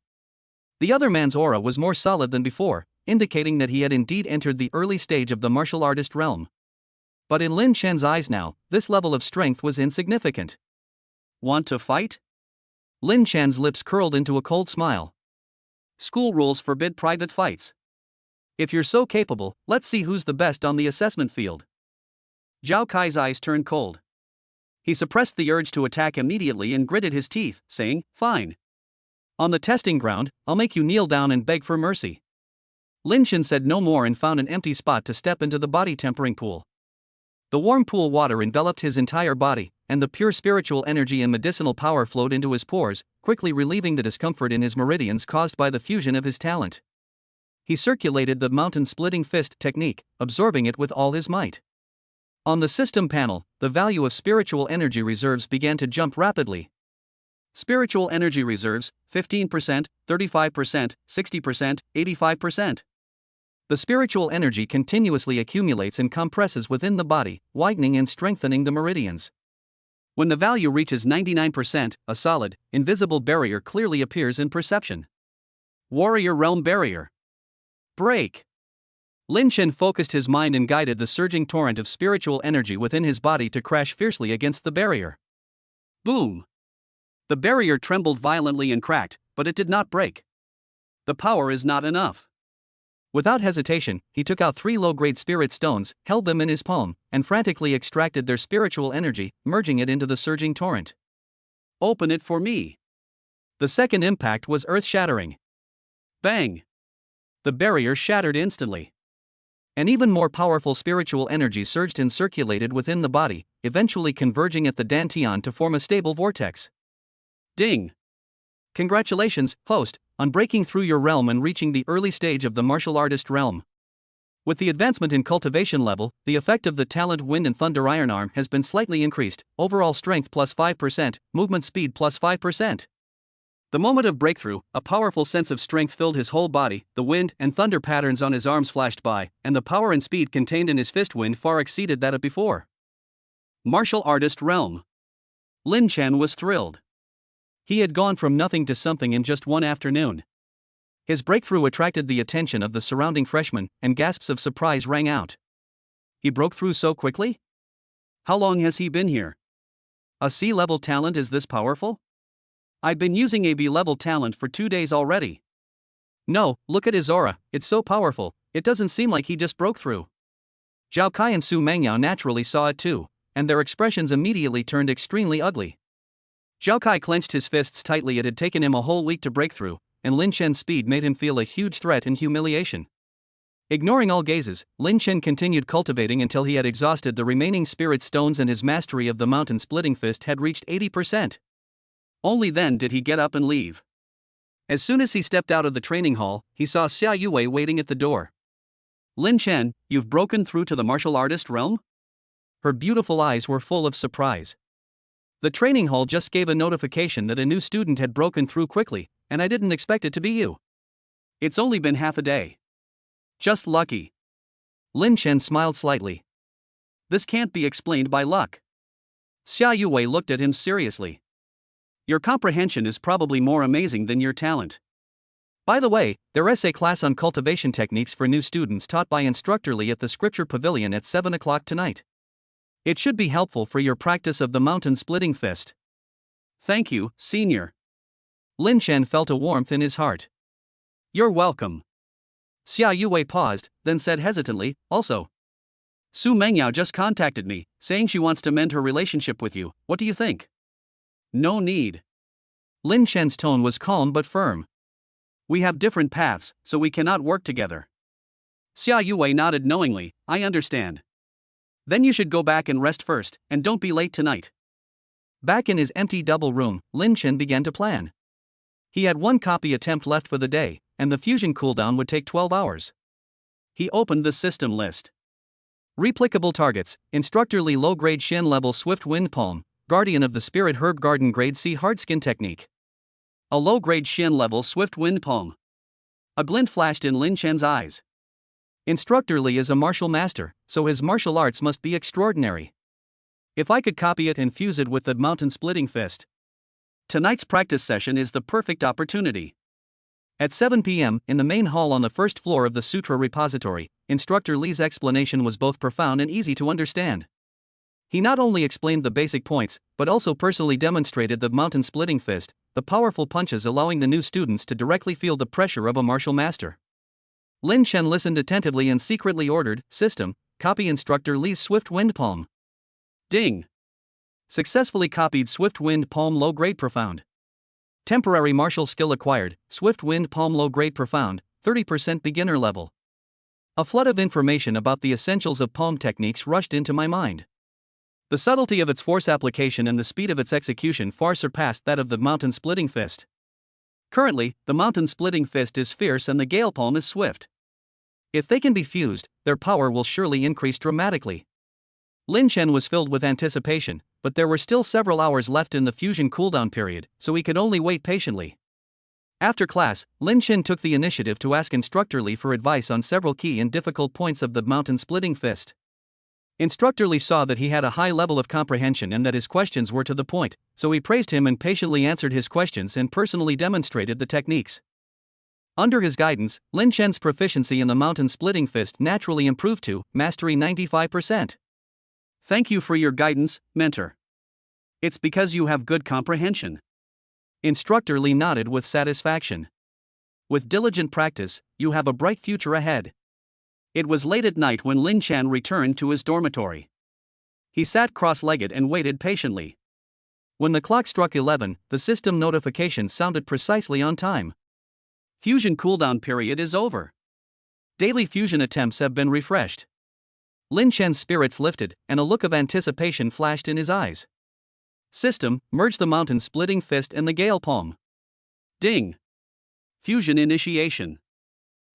The other man's aura was more solid than before, indicating that he had indeed entered the early stage of the martial artist realm. But in Lin Chen's eyes now, this level of strength was insignificant. Want to fight? Lin Chen's lips curled into a cold smile. School rules forbid private fights. If you're so capable, let's see who's the best on the assessment field. Zhao Kai's eyes turned cold. He suppressed the urge to attack immediately and gritted his teeth, saying, fine. On the testing ground, I'll make you kneel down and beg for mercy. Lin Chen said no more and found an empty spot to step into the body tempering pool. The warm pool water enveloped his entire body, and the pure spiritual energy and medicinal power flowed into his pores, quickly relieving the discomfort in his meridians caused by the fusion of his talent. He circulated the mountain-splitting fist technique, absorbing it with all his might. On the system panel, the value of spiritual energy reserves began to jump rapidly. Spiritual energy reserves, 15%, 35%, 60%, 85%. The spiritual energy continuously accumulates and compresses within the body, widening and strengthening the meridians. When the value reaches 99%, a solid, invisible barrier clearly appears in perception. Warrior Realm Barrier. Break! Lin Chen focused his mind and guided the surging torrent of spiritual energy within his body to crash fiercely against the barrier. Boom! The barrier trembled violently and cracked, but it did not break. The power is not enough. Without hesitation, he took out 3 low-grade spirit stones, held them in his palm, and frantically extracted their spiritual energy, merging it into the surging torrent. Open it for me. The second impact was earth-shattering. Bang! The barrier shattered instantly. An even more powerful spiritual energy surged and circulated within the body, eventually converging at the dantian to form a stable vortex. Ding! Congratulations, host, on breaking through your realm and reaching the early stage of the martial artist realm. With the advancement in cultivation level, the effect of the talent Wind and Thunder Iron Arm has been slightly increased, overall strength plus 5%, movement speed plus 5%. The moment of breakthrough, a powerful sense of strength filled his whole body, the wind and thunder patterns on his arms flashed by, and the power and speed contained in his fist wind far exceeded that of before. Martial artist realm. Lin Chen was thrilled. He had gone from nothing to something in just one afternoon. His breakthrough attracted the attention of the surrounding freshmen, and gasps of surprise rang out. He broke through so quickly? How long has he been here? A C-level talent is this powerful? I've been using a B-level talent for 2 days already. No, look at his aura, it's so powerful, it doesn't seem like he just broke through. Zhao Kai and Su Mengyao naturally saw it too, and their expressions immediately turned extremely ugly. Zhao Kai clenched his fists tightly. It had taken him a whole week to break through, and Lin Chen's speed made him feel a huge threat and humiliation. Ignoring all gazes, Lin Chen continued cultivating until he had exhausted the remaining spirit stones and his mastery of the mountain-splitting fist had reached 80%. Only then did he get up and leave. As soon as he stepped out of the training hall, he saw Xia Yue waiting at the door. Lin Chen, you've broken through to the martial artist realm? Her beautiful eyes were full of surprise. The training hall just gave a notification that a new student had broken through quickly, and I didn't expect it to be you. It's only been half a day. Just lucky. Lin Chen smiled slightly. This can't be explained by luck. Xia Yue looked at him seriously. Your comprehension is probably more amazing than your talent. By the way, their essay class on cultivation techniques for new students taught by Instructor Lee at the Scripture Pavilion at 7 o'clock tonight. It should be helpful for your practice of the mountain splitting fist. Thank you, Senior. Lin Chen felt a warmth in his heart. You're welcome. Xia Yuwei paused, then said hesitantly, also. Su Mengyao just contacted me, saying she wants to mend her relationship with you. What do you think? No need. Lin Chen's tone was calm but firm. We have different paths, so we cannot work together. Xia Yuwei nodded knowingly, I understand. Then you should go back and rest first, and don't be late tonight. Back in his empty double room, Lin Chen began to plan. He had one copy attempt left for the day, and the fusion cooldown would take 12 hours. He opened the system list. Replicable targets: Instructor Lee low-grade Shin level Swift Wind Palm, Guardian of the Spirit Herb Garden grade C Hardskin Technique. A low-grade Shin level Swift Wind Palm. A glint flashed in Lin Chen's eyes. Instructor Lee is a martial master, so his martial arts must be extraordinary. If I could copy it and fuse it with the mountain splitting fist. Tonight's practice session is the perfect opportunity. At 7 p.m., in the main hall on the first floor of the Sutra Repository, Instructor Lee's explanation was both profound and easy to understand. He not only explained the basic points, but also personally demonstrated the mountain splitting fist, the powerful punches allowing the new students to directly feel the pressure of a martial master. Lin Chen listened attentively and secretly ordered, System, copy Instructor Lee's Swift Wind Palm. Ding! Successfully copied Swift Wind Palm Low Grade Profound. Temporary martial skill acquired, Swift Wind Palm Low Grade Profound, 30% beginner level. A flood of information about the essentials of palm techniques rushed into my mind. The subtlety of its force application and the speed of its execution far surpassed that of the mountain splitting fist. Currently, the mountain splitting fist is fierce and the gale palm is swift. If they can be fused, their power will surely increase dramatically. Lin Chen was filled with anticipation, but there were still several hours left in the fusion cooldown period, so he could only wait patiently. After class, Lin Chen took the initiative to ask Instructor Lee for advice on several key and difficult points of the mountain splitting fist. Instructor Lee saw that he had a high level of comprehension and that his questions were to the point, so he praised him and patiently answered his questions and personally demonstrated the techniques. Under his guidance, Lin Chen's proficiency in the mountain splitting fist naturally improved to mastery 95%. Thank you for your guidance, mentor. It's because you have good comprehension. Instructor Lee nodded with satisfaction. With diligent practice, you have a bright future ahead. It was late at night when Lin Chen returned to his dormitory. He sat cross-legged and waited patiently. When the clock struck 11, the system notification sounded precisely on time. Fusion cooldown period is over. Daily fusion attempts have been refreshed. Lin Chen's spirits lifted, and a look of anticipation flashed in his eyes. System, merge the mountain splitting fist and the gale palm. Ding! Fusion initiation.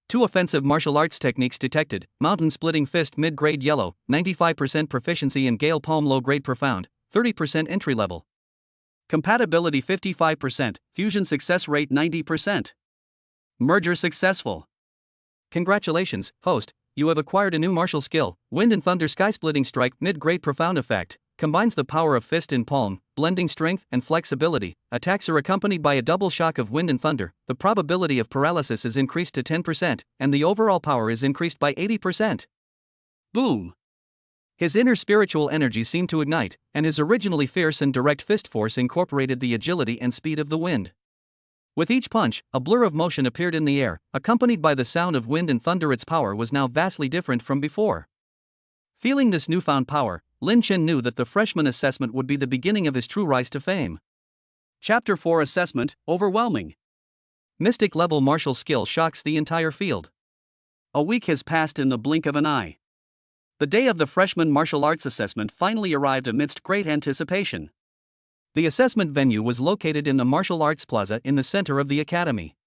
2 offensive martial arts techniques detected: mountain splitting fist mid-grade yellow, 95% proficiency in gale palm low-grade profound, 30% entry level. Compatibility 55%, fusion success rate 90%. Merger successful. Congratulations, host, you have acquired a new martial skill, Wind and Thunder Sky Splitting Strike mid-grade profound effect, combines the power of fist and palm, blending strength and flexibility. Attacks are accompanied by a double shock of wind and thunder. The probability of paralysis is increased to 10%, and the overall power is increased by 80%. Boom! His inner spiritual energy seemed to ignite, and his originally fierce and direct fist force incorporated the agility and speed of the wind. With each punch, a blur of motion appeared in the air, accompanied by the sound of wind and thunder. Its power was now vastly different from before. Feeling this newfound power, Lin Chen knew that the freshman assessment would be the beginning of his true rise to fame. Chapter 4 Assessment, Overwhelming. Mystic level martial skill shocks the entire field. A week has passed in the blink of an eye. The day of the freshman martial arts assessment finally arrived amidst great anticipation. The assessment venue was located in the Martial Arts Plaza in the center of the academy.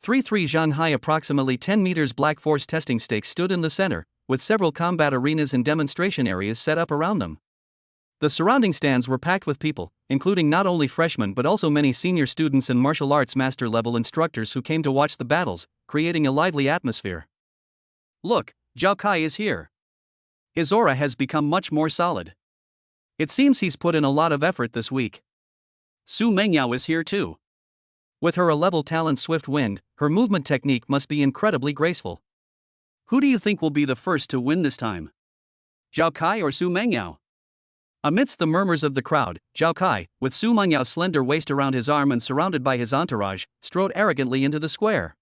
3-3 Shanghai, approximately 10 meters black force testing stakes stood in the center, with several combat arenas and demonstration areas set up around them. The surrounding stands were packed with people, including not only freshmen but also many senior students and martial arts master level instructors who came to watch the battles, creating a lively atmosphere. Look, Zhao Kai is here. His aura has become much more solid. It seems he's put in a lot of effort this week. Su Mengyao is here too. With her A-level talent Swift Wind, her movement technique must be incredibly graceful. Who do you think will be the first to win this time? Zhao Kai or Su Mengyao? Amidst the murmurs of the crowd, Zhao Kai, with Su Mengyao slender waist around his arm and surrounded by his entourage, strode arrogantly into the square.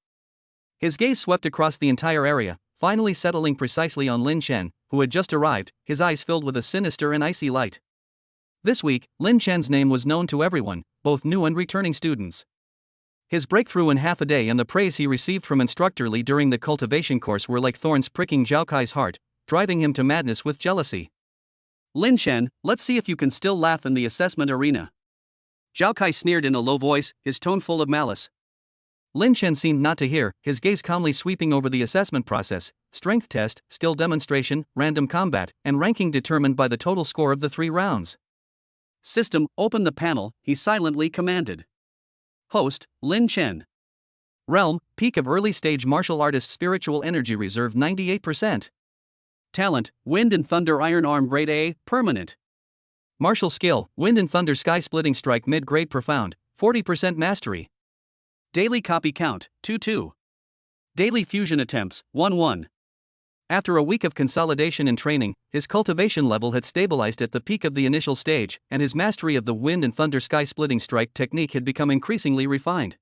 His gaze swept across the entire area, finally settling precisely on Lin Chen, who had just arrived, his eyes filled with a sinister and icy light. This week, Lin Chen's name was known to everyone, both new and returning students. His breakthrough in half a day and the praise he received from Instructor Li during the cultivation course were like thorns pricking Zhao Kai's heart, driving him to madness with jealousy. Lin Chen, let's see if you can still laugh in the assessment arena. Zhao Kai sneered in a low voice, his tone full of malice. Lin Chen seemed not to hear, his gaze calmly sweeping over the assessment process: strength test, skill demonstration, random combat, and ranking determined by the total score of the 3 rounds. System, open the panel, he silently commanded. Host, Lin Chen. Realm, peak of early stage martial artist spiritual energy reserve 98%. Talent, Wind and Thunder Iron Arm Grade A, permanent. Martial skill, Wind and Thunder Sky Splitting Strike mid-grade profound, 40% mastery. Daily copy count, 2-2. Daily fusion attempts, 1-1. After a week of consolidation and training, his cultivation level had stabilized at the peak of the initial stage, and his mastery of the Wind and Thunder Sky Splitting Strike technique had become increasingly refined.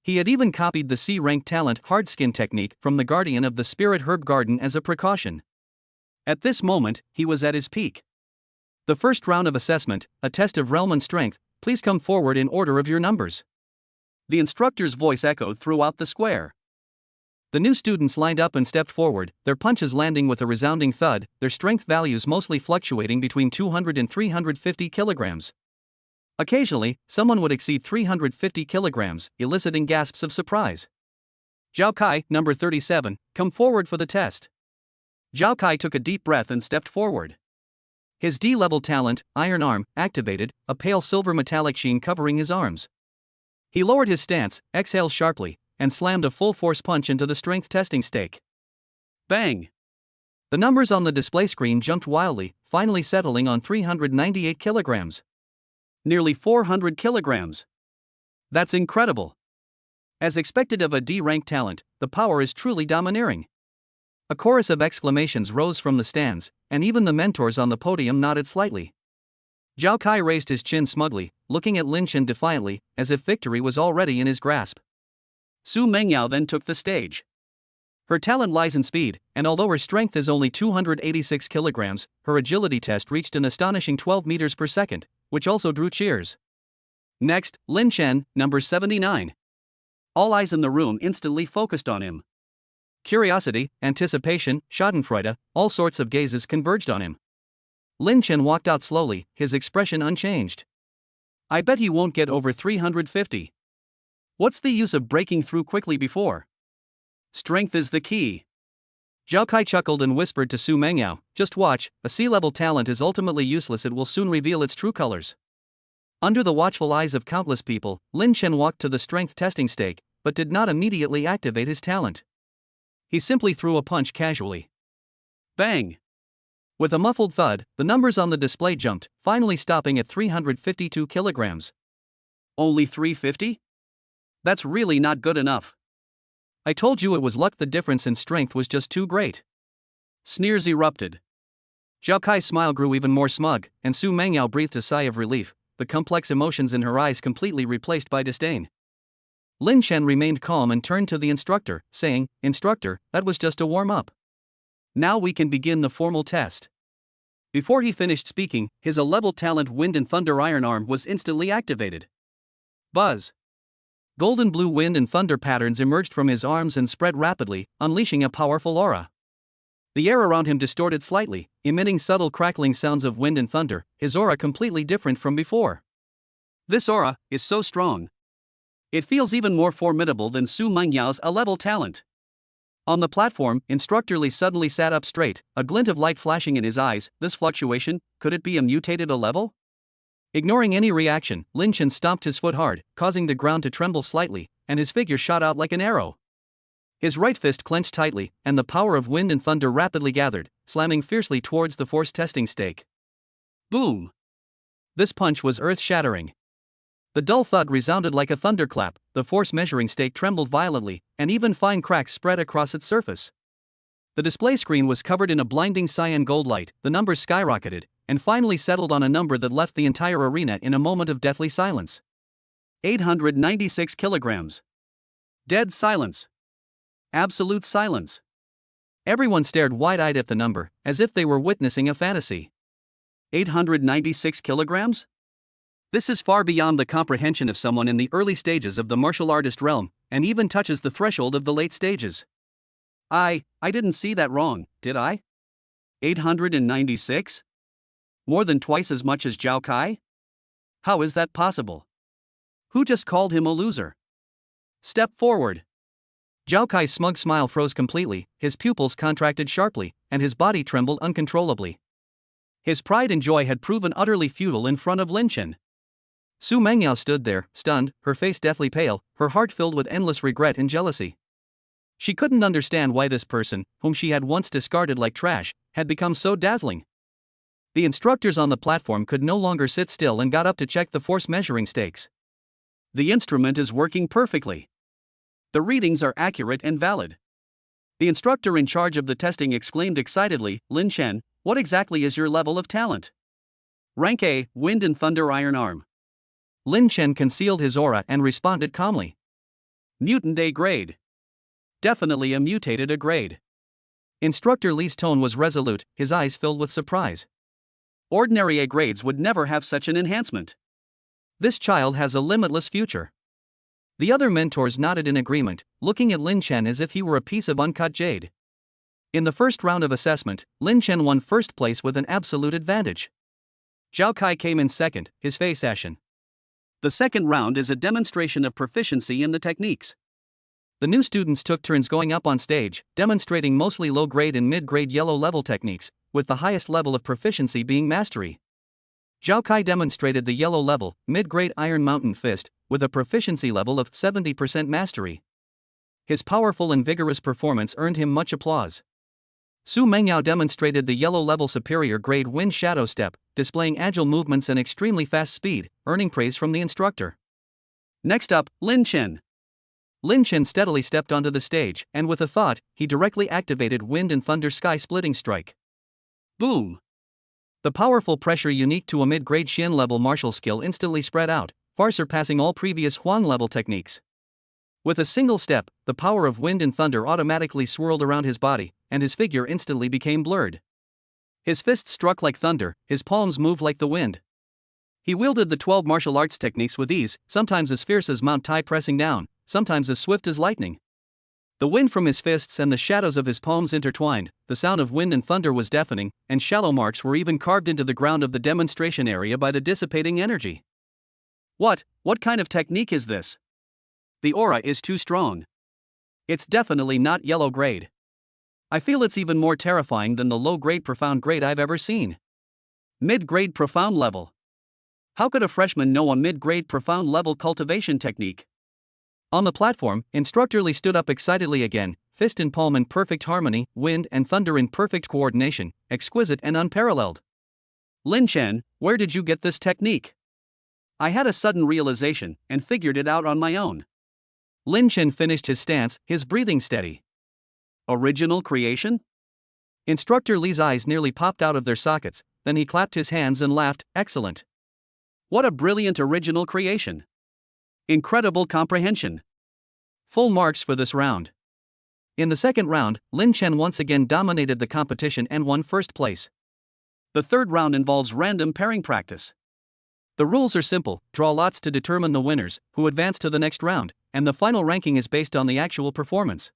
He had even copied the C-rank talent Hard Skin technique from the Guardian of the Spirit Herb Garden as a precaution. At this moment, he was at his peak. The first round of assessment, a test of realm and strength, please come forward in order of your numbers. The instructor's voice echoed throughout the square. The new students lined up and stepped forward, their punches landing with a resounding thud, their strength values mostly fluctuating between 200 and 350 kilograms. Occasionally, someone would exceed 350 kilograms, eliciting gasps of surprise. Zhao Kai, number 37, come forward for the test. Zhao Kai took a deep breath and stepped forward. His D-level talent, Iron Arm, activated, a pale silver metallic sheen covering his arms. He lowered his stance, exhaled sharply, and slammed a full-force punch into the strength testing stake. Bang! The numbers on the display screen jumped wildly, finally settling on 398 kilograms. Nearly 400 kilograms. That's incredible. As expected of a D-rank talent, the power is truly domineering. A chorus of exclamations rose from the stands, and even the mentors on the podium nodded slightly. Zhao Kai raised his chin smugly, looking at Lin Chen defiantly, as if victory was already in his grasp. Su Mengyao then took the stage. Her talent lies in speed, and although her strength is only 286 kilograms, her agility test reached an astonishing 12 meters per second, which also drew cheers. Next, Lin Chen, number 79. All eyes in the room instantly focused on him. Curiosity, anticipation, schadenfreude, all sorts of gazes converged on him. Lin Chen walked out slowly, his expression unchanged. I bet he won't get over 350. What's the use of breaking through quickly before? Strength is the key. Zhao Kai chuckled and whispered to Su Mengyao, just watch, a C-level talent is ultimately useless, it will soon reveal its true colors. Under the watchful eyes of countless people, Lin Chen walked to the strength testing stake, but did not immediately activate his talent. He simply threw a punch casually. Bang! With a muffled thud, the numbers on the display jumped, finally stopping at 352 kilograms. Only 350? That's really not good enough. I told you it was luck, the difference in strength was just too great. Sneers erupted. Zhao Kai's smile grew even more smug, and Su Mengyao breathed a sigh of relief, the complex emotions in her eyes completely replaced by disdain. Lin Chen remained calm and turned to the instructor, saying, Instructor, that was just a warm-up. Now we can begin the formal test. Before he finished speaking, his A-level talent Wind and Thunder Iron Arm was instantly activated. Buzz! Golden blue wind and thunder patterns emerged from his arms and spread rapidly, unleashing a powerful aura. The air around him distorted slightly, emitting subtle crackling sounds of wind and thunder, his aura completely different from before. This aura is so strong. It feels even more formidable than Su Mengyao's A-level talent. On the platform, Instructor Li suddenly sat up straight, a glint of light flashing in his eyes. This fluctuation, could it be a mutated A-level? Ignoring any reaction, Lin Chen stomped his foot hard, causing the ground to tremble slightly, and his figure shot out like an arrow. His right fist clenched tightly, and the power of wind and thunder rapidly gathered, slamming fiercely towards the force testing stake. Boom! This punch was earth-shattering. The dull thud resounded like a thunderclap, the force measuring stake trembled violently, and even fine cracks spread across its surface. The display screen was covered in a blinding cyan gold light, the numbers skyrocketed, and finally settled on a number that left the entire arena in a moment of deathly silence. 896 kilograms. Dead silence. Absolute silence. Everyone stared wide-eyed at the number, as if they were witnessing a fantasy. 896 kilograms? This is far beyond the comprehension of someone in the early stages of the martial artist realm, and even touches the threshold of the late stages. I didn't see that wrong, did I? 896? More than twice as much as Zhao Kai? How is that possible? Who just called him a loser? Step forward. Zhao Kai's smug smile froze completely, his pupils contracted sharply, and his body trembled uncontrollably. His pride and joy had proven utterly futile in front of Lin Chen. Su Mengyao stood there, stunned, her face deathly pale, her heart filled with endless regret and jealousy. She couldn't understand why this person, whom she had once discarded like trash, had become so dazzling. The instructors on the platform could no longer sit still and got up to check the force measuring stakes. The instrument is working perfectly. The readings are accurate and valid. The instructor in charge of the testing exclaimed excitedly, Lin Chen, what exactly is your level of talent? Rank A, Wind and Thunder Iron Arm. Lin Chen concealed his aura and responded calmly. Mutant A grade. Definitely a mutated A grade. Instructor Li's tone was resolute, his eyes filled with surprise. Ordinary A grades would never have such an enhancement. This child has a limitless future. The other mentors nodded in agreement, looking at Lin Chen as if he were a piece of uncut jade. In the first round of assessment, Lin Chen won first place with an absolute advantage. Zhao Kai came in second, his face ashen. The second round is a demonstration of proficiency in the techniques. The new students took turns going up on stage, demonstrating mostly low-grade and mid-grade yellow-level techniques, with the highest level of proficiency being mastery. Zhao Kai demonstrated the yellow-level, mid-grade Iron Mountain Fist, with a proficiency level of 70% mastery. His powerful and vigorous performance earned him much applause. Su Mengyao demonstrated the yellow-level superior grade Wind Shadow Step, displaying agile movements and extremely fast speed, earning praise from the instructor. Next up, Lin Chen. Lin Chen steadily stepped onto the stage, and with a thought, he directly activated Wind and Thunder Sky-Splitting Strike. Boom! The powerful pressure unique to a mid-grade Xian-level martial skill instantly spread out, far surpassing all previous Huang-level techniques. With a single step, the power of Wind and Thunder automatically swirled around his body, and his figure instantly became blurred. His fists struck like thunder, his palms moved like the wind. He wielded the 12 martial arts techniques with ease, sometimes as fierce as Mount Tai pressing down, sometimes as swift as lightning. The wind from his fists and the shadows of his palms intertwined, the sound of wind and thunder was deafening, and shallow marks were even carved into the ground of the demonstration area by the dissipating energy. What kind of technique is this? The aura is too strong. It's definitely not yellow grade. I feel it's even more terrifying than the low-grade profound grade I've ever seen. Mid-grade profound level. How could a freshman know a mid-grade profound level cultivation technique? On the platform, Instructor Li stood up excitedly again, fist and palm in perfect harmony, wind and thunder in perfect coordination, exquisite and unparalleled. Lin Chen, where did you get this technique? I had a sudden realization, and figured it out on my own. Lin Chen finished his stance, his breathing steady. Original creation? Instructor Li's eyes nearly popped out of their sockets, then he clapped his hands and laughed, excellent. What a brilliant original creation. Incredible comprehension. Full marks for this round. In the second round, Lin Chen once again dominated the competition and won first place. The third round involves random pairing practice. The rules are simple, draw lots to determine the winners, who advance to the next round, and the final ranking is based on the actual performance.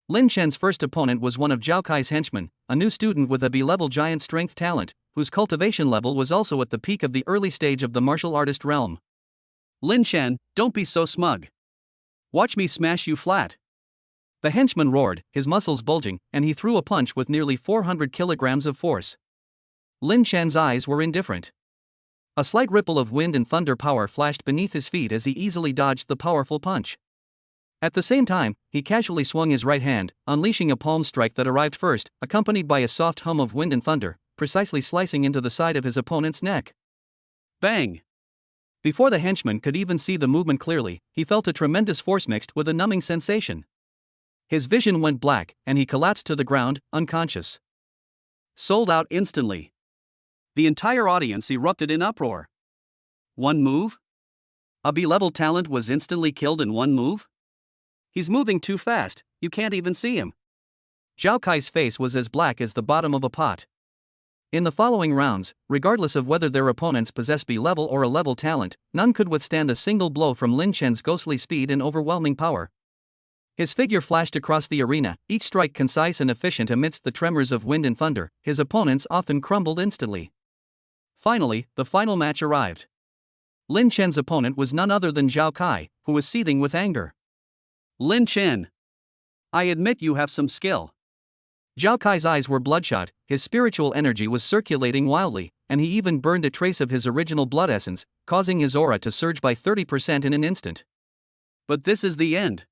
Lin Chen's first opponent was one of Zhao Kai's henchmen, a new student with a B-level giant strength talent, whose cultivation level was also at the peak of the early stage of the martial artist realm. Lin Chen, don't be so smug. Watch me smash you flat. The henchman roared, his muscles bulging, and he threw a punch with nearly 400 kilograms of force. Lin Chen's eyes were indifferent. A slight ripple of wind and thunder power flashed beneath his feet as he easily dodged the powerful punch. At the same time, he casually swung his right hand, unleashing a palm strike that arrived first, accompanied by a soft hum of wind and thunder, precisely slicing into the side of his opponent's neck. Bang! Before the henchman could even see the movement clearly, he felt a tremendous force mixed with a numbing sensation. His vision went black, and he collapsed to the ground, unconscious. Sold out instantly. The entire audience erupted in uproar. One move? A B-level talent was instantly killed in one move? He's moving too fast, you can't even see him. Zhao Kai's face was as black as the bottom of a pot. In the following rounds, regardless of whether their opponents possessed B-level or A-level talent, none could withstand a single blow from Lin Chen's ghostly speed and overwhelming power. His figure flashed across the arena, each strike concise and efficient amidst the tremors of wind and thunder. His opponents often crumbled instantly. Finally, the final match arrived. Lin Chen's opponent was none other than Zhao Kai, who was seething with anger. Lin Chen, I admit you have some skill. Zhao Kai's eyes were bloodshot, his spiritual energy was circulating wildly, and he even burned a trace of his original blood essence, causing his aura to surge by 30% in an instant. But this is the end.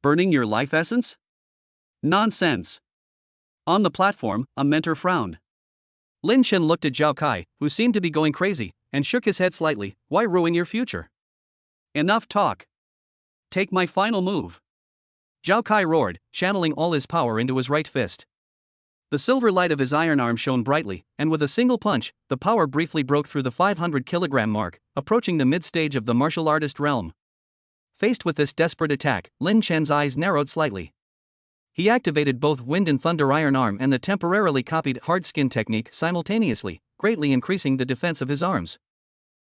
Burning your life essence? Nonsense. On the platform, a mentor frowned. Lin Chen looked at Zhao Kai, who seemed to be going crazy, and shook his head slightly. Why ruin your future? Enough talk. Take my final move. Zhao Kai roared, channeling all his power into his right fist. The silver light of his iron arm shone brightly, and with a single punch, the power briefly broke through the 500-kilogram mark, approaching the mid-stage of the martial artist realm. Faced with this desperate attack, Lin Chen's eyes narrowed slightly. He activated both Wind and Thunder Iron Arm and the temporarily copied Hard Skin technique simultaneously, greatly increasing the defense of his arms.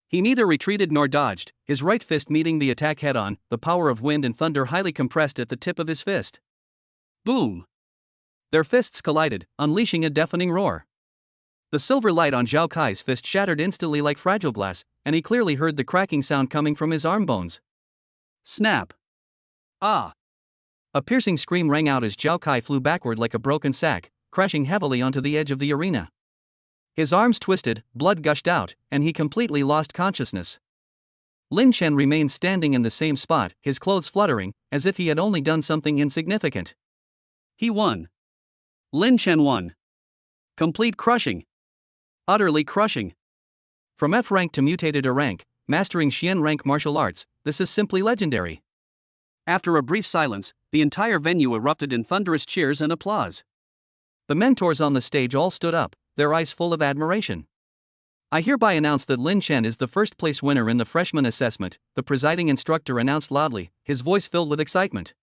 He neither retreated nor dodged, his right fist meeting the attack head-on, the power of wind and thunder highly compressed at the tip of his fist. Boom! Their fists collided, unleashing a deafening roar. The silver light on Zhao Kai's fist shattered instantly like fragile glass, and he clearly heard the cracking sound coming from his arm bones. Snap! Ah! A piercing scream rang out as Zhao Kai flew backward like a broken sack, crashing heavily onto the edge of the arena. His arms twisted, blood gushed out, and he completely lost consciousness. Lin Chen remained standing in the same spot, his clothes fluttering, as if he had only done something insignificant. He won. Lin Chen won. Complete crushing. Utterly crushing. From F rank to mutated A rank, mastering Xian rank martial arts, this is simply legendary. After a brief silence, the entire venue erupted in thunderous cheers and applause. The mentors on the stage all stood up, their eyes full of admiration. I hereby announce that Lin Chen is the first place winner in the freshman assessment, the presiding instructor announced loudly, his voice filled with excitement.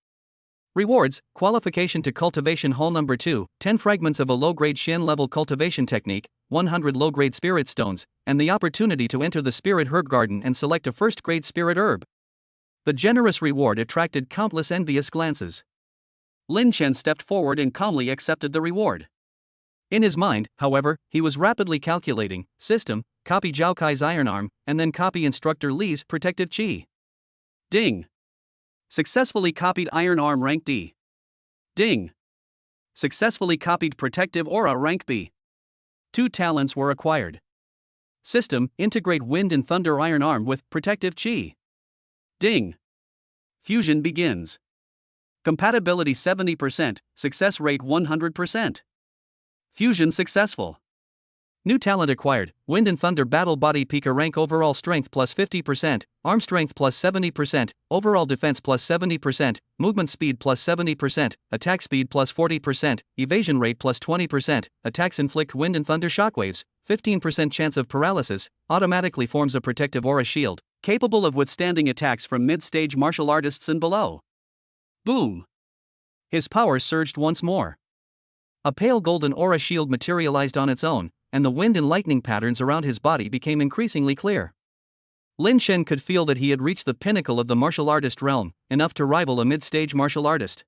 Rewards: qualification to Cultivation Hall Number 2, 10 fragments of a low-grade Xian level cultivation technique, 100 low-grade spirit stones, and the opportunity to enter the Spirit Herb Garden and select a first-grade spirit herb. The generous reward attracted countless envious glances. Lin Chen stepped forward and calmly accepted the reward. In his mind, however, he was rapidly calculating: system, copy Zhao Kai's iron arm, and then copy instructor Li's protective chi. Ding! Successfully copied iron arm rank D. Ding! Successfully copied protective aura rank B. 2 talents were acquired. System, integrate wind and thunder iron arm with protective chi. Ding! Fusion begins. Compatibility 70%, success rate 100%. Fusion successful. New talent acquired: Wind and Thunder Battle Body Pika rank overall strength plus 50%, arm strength plus 70%, overall defense plus 70%, movement speed plus 70%, attack speed plus 40%, evasion rate plus 20%, attacks inflict wind and thunder shockwaves, 15% chance of paralysis, automatically forms a protective aura shield, capable of withstanding attacks from mid-stage martial artists and below. Boom! His power surged once more. A pale golden aura shield materialized on its own, and the wind and lightning patterns around his body became increasingly clear. Lin Chen could feel that he had reached the pinnacle of the martial artist realm, enough to rival a mid-stage martial artist.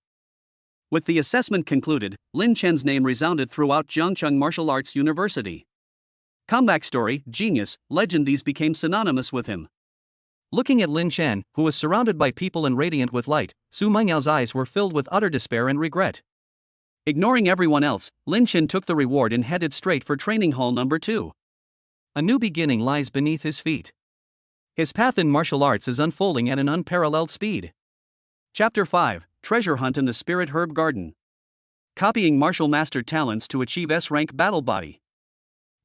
With the assessment concluded, Lin Chen's name resounded throughout Zhangcheng Martial Arts University. Comeback story, genius, legend, these became synonymous with him. Looking at Lin Chen, who was surrounded by people and radiant with light, Su Mengyao's eyes were filled with utter despair and regret. Ignoring everyone else, Lin Chen took the reward and headed straight for training hall number 2. A new beginning lies beneath his feet. His path in martial arts is unfolding at an unparalleled speed. Chapter 5: Treasure Hunt in the Spirit Herb Garden. Copying martial master talents to achieve S-rank battle body.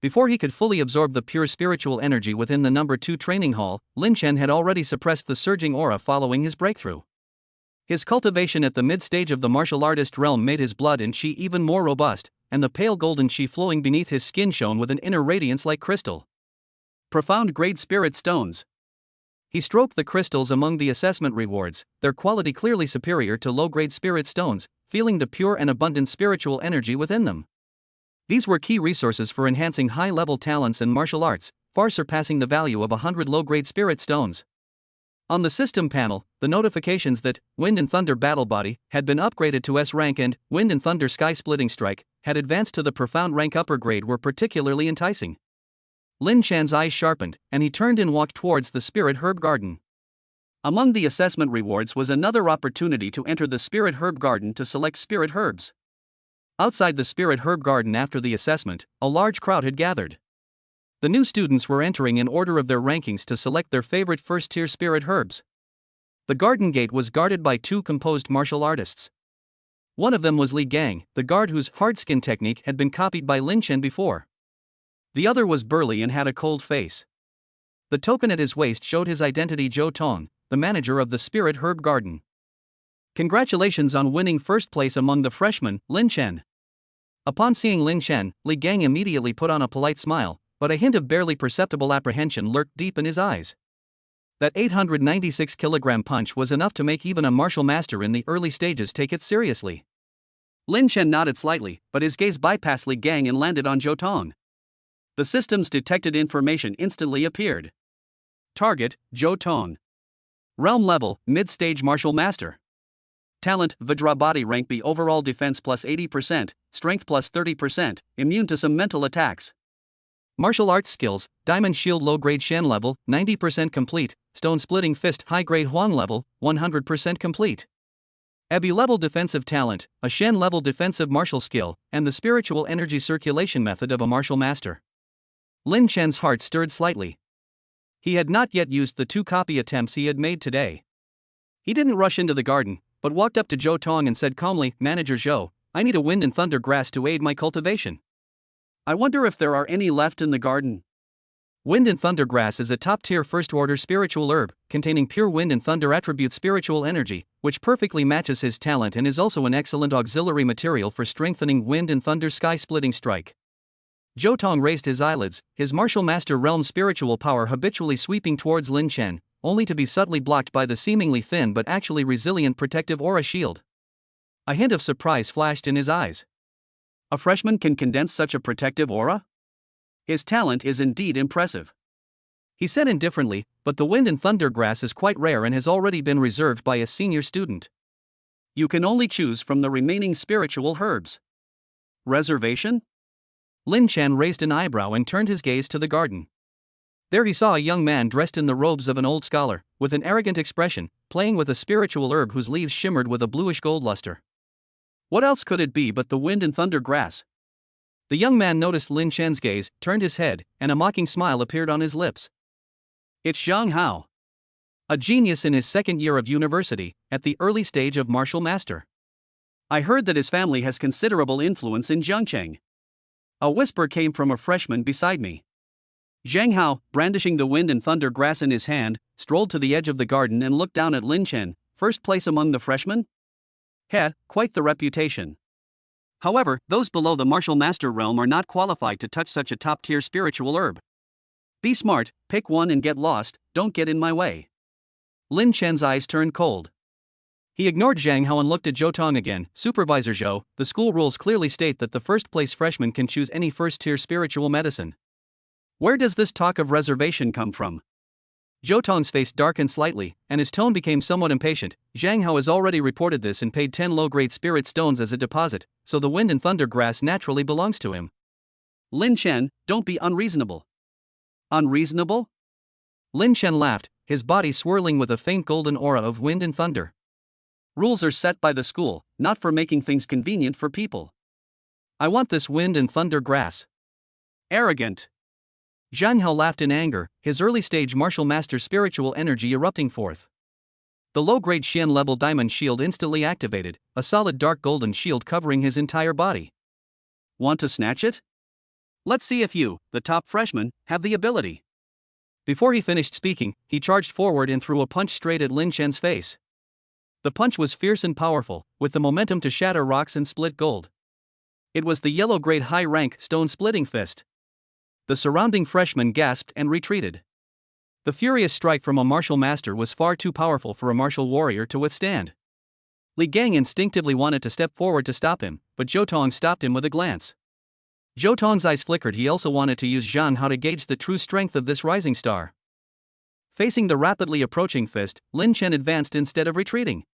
Before he could fully absorb the pure spiritual energy within the number 2 training hall, Lin Chen had already suppressed the surging aura following his breakthrough. His cultivation at the mid-stage of the martial artist realm made his blood and chi even more robust, and the pale golden chi flowing beneath his skin shone with an inner radiance like crystal. Profound grade spirit stones. He stroked the crystals among the assessment rewards, their quality clearly superior to low-grade spirit stones, feeling the pure and abundant spiritual energy within them. These were key resources for enhancing high-level talents and martial arts, far surpassing the value of 100 low-grade spirit stones. On the system panel, the notifications that Wind and Thunder Battle Body had been upgraded to S rank and Wind and Thunder Sky Splitting Strike had advanced to the profound rank upper grade were particularly enticing. Lin Chan's eyes sharpened, and he turned and walked towards the Spirit Herb Garden. Among the assessment rewards was another opportunity to enter the Spirit Herb Garden to select spirit herbs. Outside the Spirit Herb Garden after the assessment, a large crowd had gathered. The new students were entering in order of their rankings to select their favorite first-tier spirit herbs. The garden gate was guarded by 2 composed martial artists. One of them was Li Gang, the guard whose hard skin technique had been copied by Lin Chen before. The other was burly and had a cold face. The token at his waist showed his identity: Zhou Tong, the manager of the Spirit Herb Garden. Congratulations on winning first place among the freshmen, Lin Chen. Upon seeing Lin Chen, Li Gang immediately put on a polite smile, but a hint of barely perceptible apprehension lurked deep in his eyes. That 896-kilogram punch was enough to make even a martial master in the early stages take it seriously. Lin Chen nodded slightly, but his gaze bypassed Li Gang and landed on Zhou Tong. The system's detected information instantly appeared. Target: Zhou Tong. Realm level: mid-stage martial master. Talent: Vajra body rank B, overall defense plus 80%, strength plus 30%, immune to some mental attacks. Martial arts skills: Diamond Shield low-grade Shen level, 90% complete, Stone Splitting Fist high-grade Huang level, 100% complete. Ebi level defensive talent, a Shen level defensive martial skill, and the spiritual energy circulation method of a martial master. Lin Chen's heart stirred slightly. He had not yet used the 2 copy attempts he had made today. He didn't rush into the garden, but walked up to Zhou Tong and said calmly, "Manager Zhou, I need a Wind and Thunder grass to aid my cultivation. I wonder if there are any left in the garden." Wind and Thunder grass is a top-tier first-order spiritual herb, containing pure wind and thunder attribute spiritual energy, which perfectly matches his talent and is also an excellent auxiliary material for strengthening Wind and Thunder Sky Splitting Strike. Zhou Tong raised his eyelids, his martial master realm spiritual power habitually sweeping towards Lin Chen, only to be subtly blocked by the seemingly thin but actually resilient protective aura shield. A hint of surprise flashed in his eyes. A freshman can condense such a protective aura? His talent is indeed impressive. He said indifferently, but the Wind and Thunder grass is quite rare and has already been reserved by a senior student. You can only choose from the remaining spiritual herbs. Reservation? Lin Chen raised an eyebrow and turned his gaze to the garden. There he saw a young man dressed in the robes of an old scholar, with an arrogant expression, playing with a spiritual herb whose leaves shimmered with a bluish gold luster. What else could it be but the Wind and Thunder grass? The young man noticed Lin Chen's gaze, turned his head, and a mocking smile appeared on his lips. It's Zhang Hao. A genius in his second year of university, at the early stage of martial master. I heard that his family has considerable influence in Zhangcheng. A whisper came from a freshman beside me. Zhang Hao, brandishing the Wind and Thunder grass in his hand, strolled to the edge of the garden and looked down at Lin Chen. First place among the freshmen? Quite the reputation. However, those below the martial master realm are not qualified to touch such a top-tier spiritual herb. Be smart, pick one and get lost, don't get in my way. Lin Chen's eyes turned cold. He ignored Zhang Hao and looked at Zhou Tong again. Supervisor Zhou, the school rules clearly state that the first-place freshman can choose any first-tier spiritual medicine. Where does this talk of reservation come from? Zhou Tong's face darkened slightly, and his tone became somewhat impatient. Zhang Hao has already reported this and paid 10 low-grade spirit stones as a deposit, so the Wind and Thunder grass naturally belongs to him. Lin Chen, don't be unreasonable. Unreasonable? Lin Chen laughed, his body swirling with a faint golden aura of wind and thunder. Rules are set by the school, not for making things convenient for people. I want this Wind and Thunder grass. Arrogant. Zhang Hao laughed in anger, his early-stage martial master spiritual energy erupting forth. The low-grade Xian level diamond shield instantly activated, a solid dark golden shield covering his entire body. Want to snatch it? Let's see if you, the top freshman, have the ability. Before he finished speaking, he charged forward and threw a punch straight at Lin Chen's face. The punch was fierce and powerful, with the momentum to shatter rocks and split gold. It was the yellow-grade high-rank stone-splitting fist. The surrounding freshmen gasped and retreated. The furious strike from a martial master was far too powerful for a martial warrior to withstand. Li Gang instinctively wanted to step forward to stop him, but Zhou Tong stopped him with a glance. Zhou Tong's eyes flickered. He also wanted to use Zhan Hao to gauge the true strength of this rising star. Facing the rapidly approaching fist, Lin Chen advanced instead of retreating.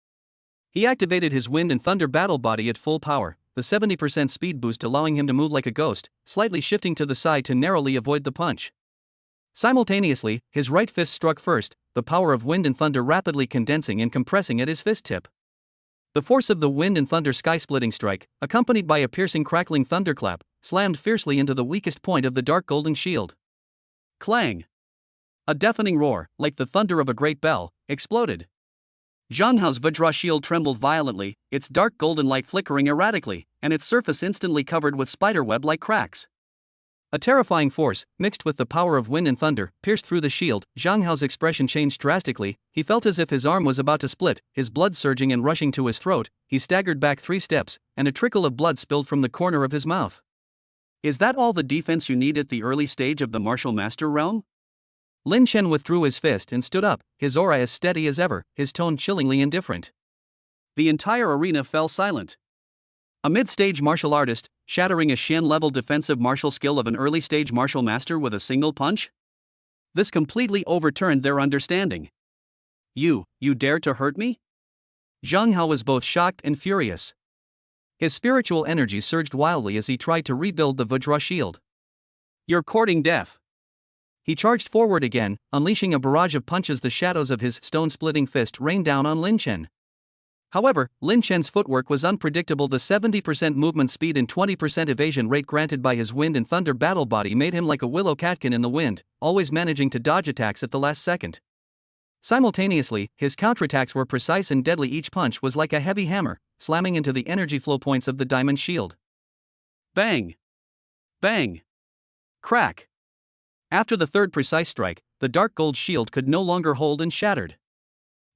He activated his Wind and Thunder battle body at full power, the 70% speed boost allowing him to move like a ghost, slightly shifting to the side to narrowly avoid the punch. Simultaneously, his right fist struck first, the power of Wind and Thunder rapidly condensing and compressing at his fist tip. The force of the Wind and Thunder sky-splitting strike, accompanied by a piercing crackling thunderclap, slammed fiercely into the weakest point of the dark golden shield. Clang! A deafening roar, like the thunder of a great bell, exploded. Zhang Hao's Vajra shield trembled violently, its dark golden light flickering erratically, and its surface instantly covered with spiderweb-like cracks. A terrifying force, mixed with the power of Wind and Thunder, pierced through the shield. Zhang Hao's expression changed drastically. He felt as if his arm was about to split, his blood surging and rushing to his throat. He staggered back 3 steps, and a trickle of blood spilled from the corner of his mouth. Is that all the defense you need at the early stage of the martial master realm? Lin Chen withdrew his fist and stood up, his aura as steady as ever, his tone chillingly indifferent. The entire arena fell silent. A mid-stage martial artist, shattering a Shen-level defensive martial skill of an early-stage martial master with a single punch? This completely overturned their understanding. You dared to hurt me? Zhang Hao was both shocked and furious. His spiritual energy surged wildly as he tried to rebuild the Vajra shield. You're courting death. He charged forward again, unleashing a barrage of punches. The shadows of his stone-splitting fist rained down on Lin Chen. However, Lin Chen's footwork was unpredictable. The 70% movement speed and 20% evasion rate granted by his Wind and Thunder battle body made him like a willow catkin in the wind, always managing to dodge attacks at the last second. Simultaneously, his counterattacks were precise and deadly. Each punch was like a heavy hammer, slamming into the energy flow points of the diamond shield. Bang! Bang! Crack! After the third precise strike, the dark gold shield could no longer hold and shattered.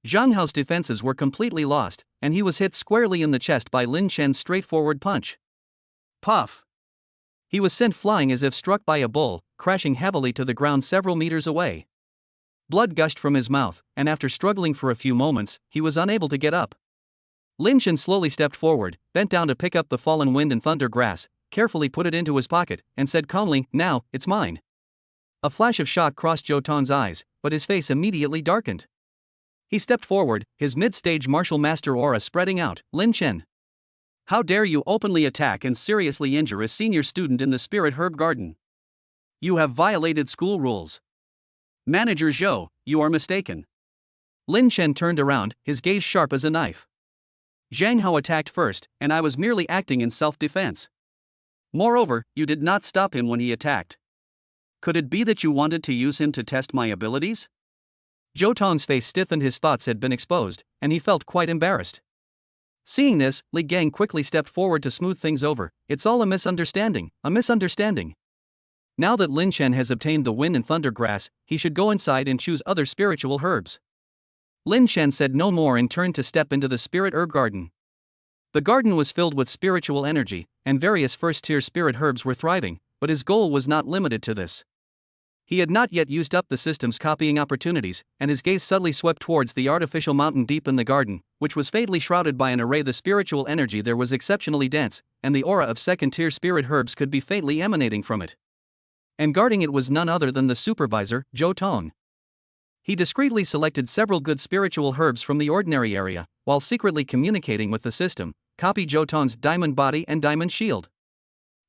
Zhang Hao's defenses were completely lost, and he was hit squarely in the chest by Lin Chen's straightforward punch. Puff! He was sent flying as if struck by a bull, crashing heavily to the ground several meters away. Blood gushed from his mouth, and after struggling for a few moments, he was unable to get up. Lin Chen slowly stepped forward, bent down to pick up the fallen Wind and Thunder grass, carefully put it into his pocket, and said calmly, "Now, it's mine." A flash of shock crossed Zhou Tong's eyes, but his face immediately darkened. He stepped forward, his mid-stage martial master aura spreading out. "Lin Chen, how dare you openly attack and seriously injure a senior student in the Spirit Herb Garden? You have violated school rules. Manager Zhou, you are mistaken." Lin Chen turned around, his gaze sharp as a knife. "Zhang Hao attacked first, and I was merely acting in self-defense. Moreover, you did not stop him when he attacked. Could it be that you wanted to use him to test my abilities?" Zhou Tong's face stiffened. His thoughts had been exposed, and he felt quite embarrassed. Seeing this, Li Gang quickly stepped forward to smooth things over. "It's all a misunderstanding, a misunderstanding. Now that Lin Chen has obtained the Wind and Thunder grass, he should go inside and choose other spiritual herbs." Lin Chen said no more and turned to step into the Spirit Herb Garden. The garden was filled with spiritual energy, and various first-tier spirit herbs were thriving, but his goal was not limited to this. He had not yet used up the system's copying opportunities, and his gaze subtly swept towards the artificial mountain deep in the garden, which was fatally shrouded by an array. The spiritual energy there was exceptionally dense, and the aura of second-tier spirit herbs could be faintly emanating from it. And guarding it was none other than the supervisor, Zhou Tong. He discreetly selected several good spiritual herbs from the ordinary area, while secretly communicating with the system. Copy Zhou Tong's diamond body and diamond shield.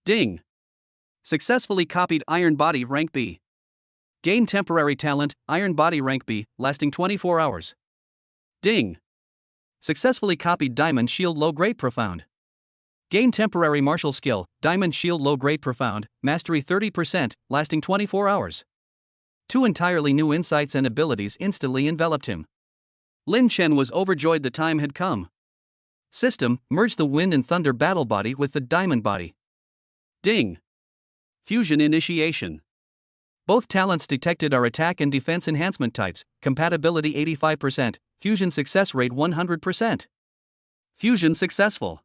Ding! Successfully copied Iron Body Rank B. Gain temporary talent, Iron Body Rank B, lasting 24 hours. Ding! Successfully copied Diamond Shield Low Grade Profound. Gain temporary martial skill, Diamond Shield Low Grade Profound, mastery 30%, lasting 24 hours. 2 entirely new insights and abilities instantly enveloped him. Lin Chen was overjoyed. The time had come. System, merge the Wind and Thunder battle body with the Diamond body. Ding! Fusion initiation. Both talents detected are attack and defense enhancement types, compatibility 85%, fusion success rate 100%. Fusion successful.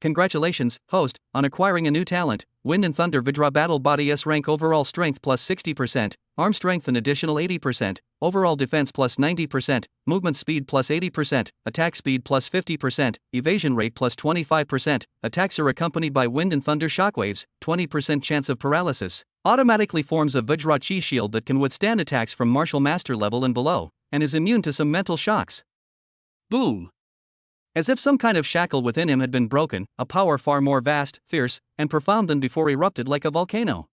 Congratulations, host, on acquiring a new talent, Wind and Thunder Vidra Battle Body S rank overall strength plus 60%, arm strength an additional 80%, overall defense plus 90%, movement speed plus 80%, attack speed plus 50%, evasion rate plus 25%, attacks are accompanied by Wind and Thunder shockwaves, 20% chance of paralysis, automatically forms a Vajra Chi shield that can withstand attacks from Martial Master level and below, and is immune to some mental shocks. Boom! As if some kind of shackle within him had been broken, a power far more vast, fierce, and profound than before erupted like a volcano.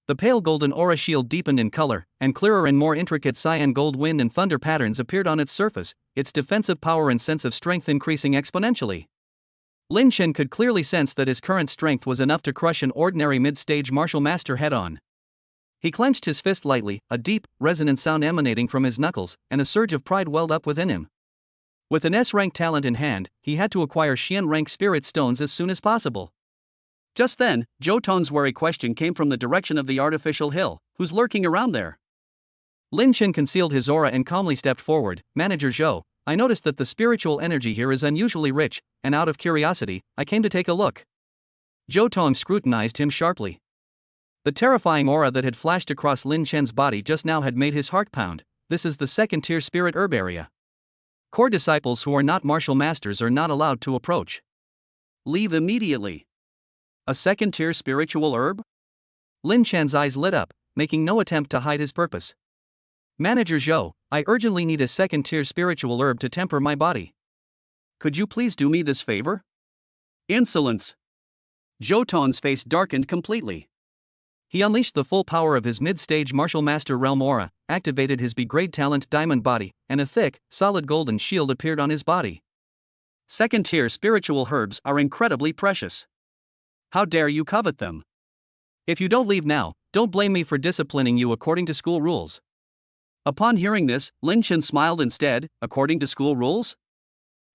The pale golden aura shield deepened in color, and clearer and more intricate cyan gold wind and thunder patterns appeared on its surface, its defensive power and sense of strength increasing exponentially. Lin Chen could clearly sense that his current strength was enough to crush an ordinary mid-stage martial master head-on. He clenched his fist lightly, a deep, resonant sound emanating from his knuckles, and a surge of pride welled up within him. With an S-rank talent in hand, he had to acquire Xian-rank spirit stones as soon as possible. Just then, Zhou Tong's wary question came from the direction of the artificial hill. Who's lurking around there? Lin Chen concealed his aura and calmly stepped forward. Manager Zhou, I noticed that the spiritual energy here is unusually rich, and out of curiosity, I came to take a look. Zhou Tong scrutinized him sharply. The terrifying aura that had flashed across Lin Chen's body just now had made his heart pound. This is the second-tier spirit herb area. Core disciples who are not martial masters are not allowed to approach. Leave immediately. A second-tier spiritual herb? Lin Chen's eyes lit up, making no attempt to hide his purpose. Manager Zhou, I urgently need a second-tier spiritual herb to temper my body. Could you please do me this favor? Insolence. Zhou Tong's face darkened completely. He unleashed the full power of his mid-stage martial master realm aura, activated his B-grade talent diamond body, and a thick, solid golden shield appeared on his body. Second-tier spiritual herbs are incredibly precious. How dare you covet them? If you don't leave now, don't blame me for disciplining you according to school rules. Upon hearing this, Lin Chen smiled instead. According to school rules?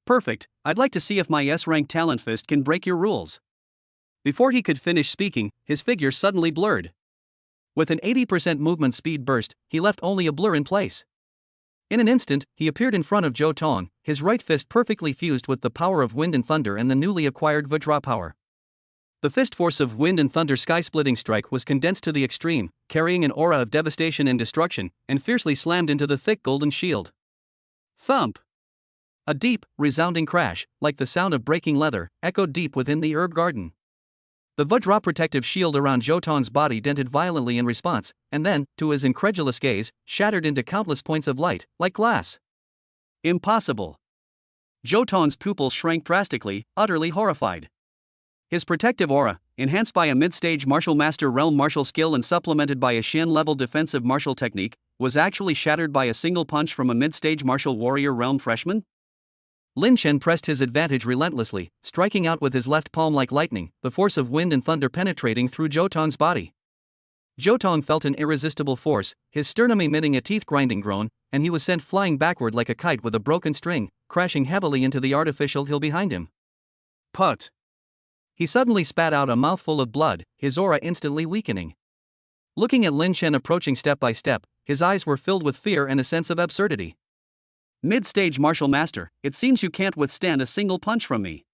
Perfect, I'd like to see if my S-rank talent fist can break your rules. Before he could finish speaking, his figure suddenly blurred. With an 80% movement speed burst, he left only a blur in place. In an instant, he appeared in front of Zhou Tong, his right fist perfectly fused with the power of Wind and Thunder and the newly acquired Vajra power. The fist force of Wind and Thunder sky-splitting strike was condensed to the extreme, carrying an aura of devastation and destruction, and fiercely slammed into the thick golden shield. Thump! A deep, resounding crash, like the sound of breaking leather, echoed deep within the herb garden. The Vajra protective shield around Zhou Tong's body dented violently in response, and then, to his incredulous gaze, shattered into countless points of light, like glass. Impossible! Zhou Tong's pupils shrank drastically, utterly horrified. His protective aura, enhanced by a mid-stage martial master realm martial skill and supplemented by a Xian-level defensive martial technique, was actually shattered by a single punch from a mid-stage martial warrior realm freshman? Lin Chen pressed his advantage relentlessly, striking out with his left palm like lightning, the force of Wind and Thunder penetrating through Zhou Tong's body. Zhou Tong felt an irresistible force, his sternum emitting a teeth-grinding groan, and he was sent flying backward like a kite with a broken string, crashing heavily into the artificial hill behind him. Put! He suddenly spat out a mouthful of blood, his aura instantly weakening. Looking at Lin Chen approaching step by step, his eyes were filled with fear and a sense of absurdity. Mid-stage martial master, it seems you can't withstand a single punch from me.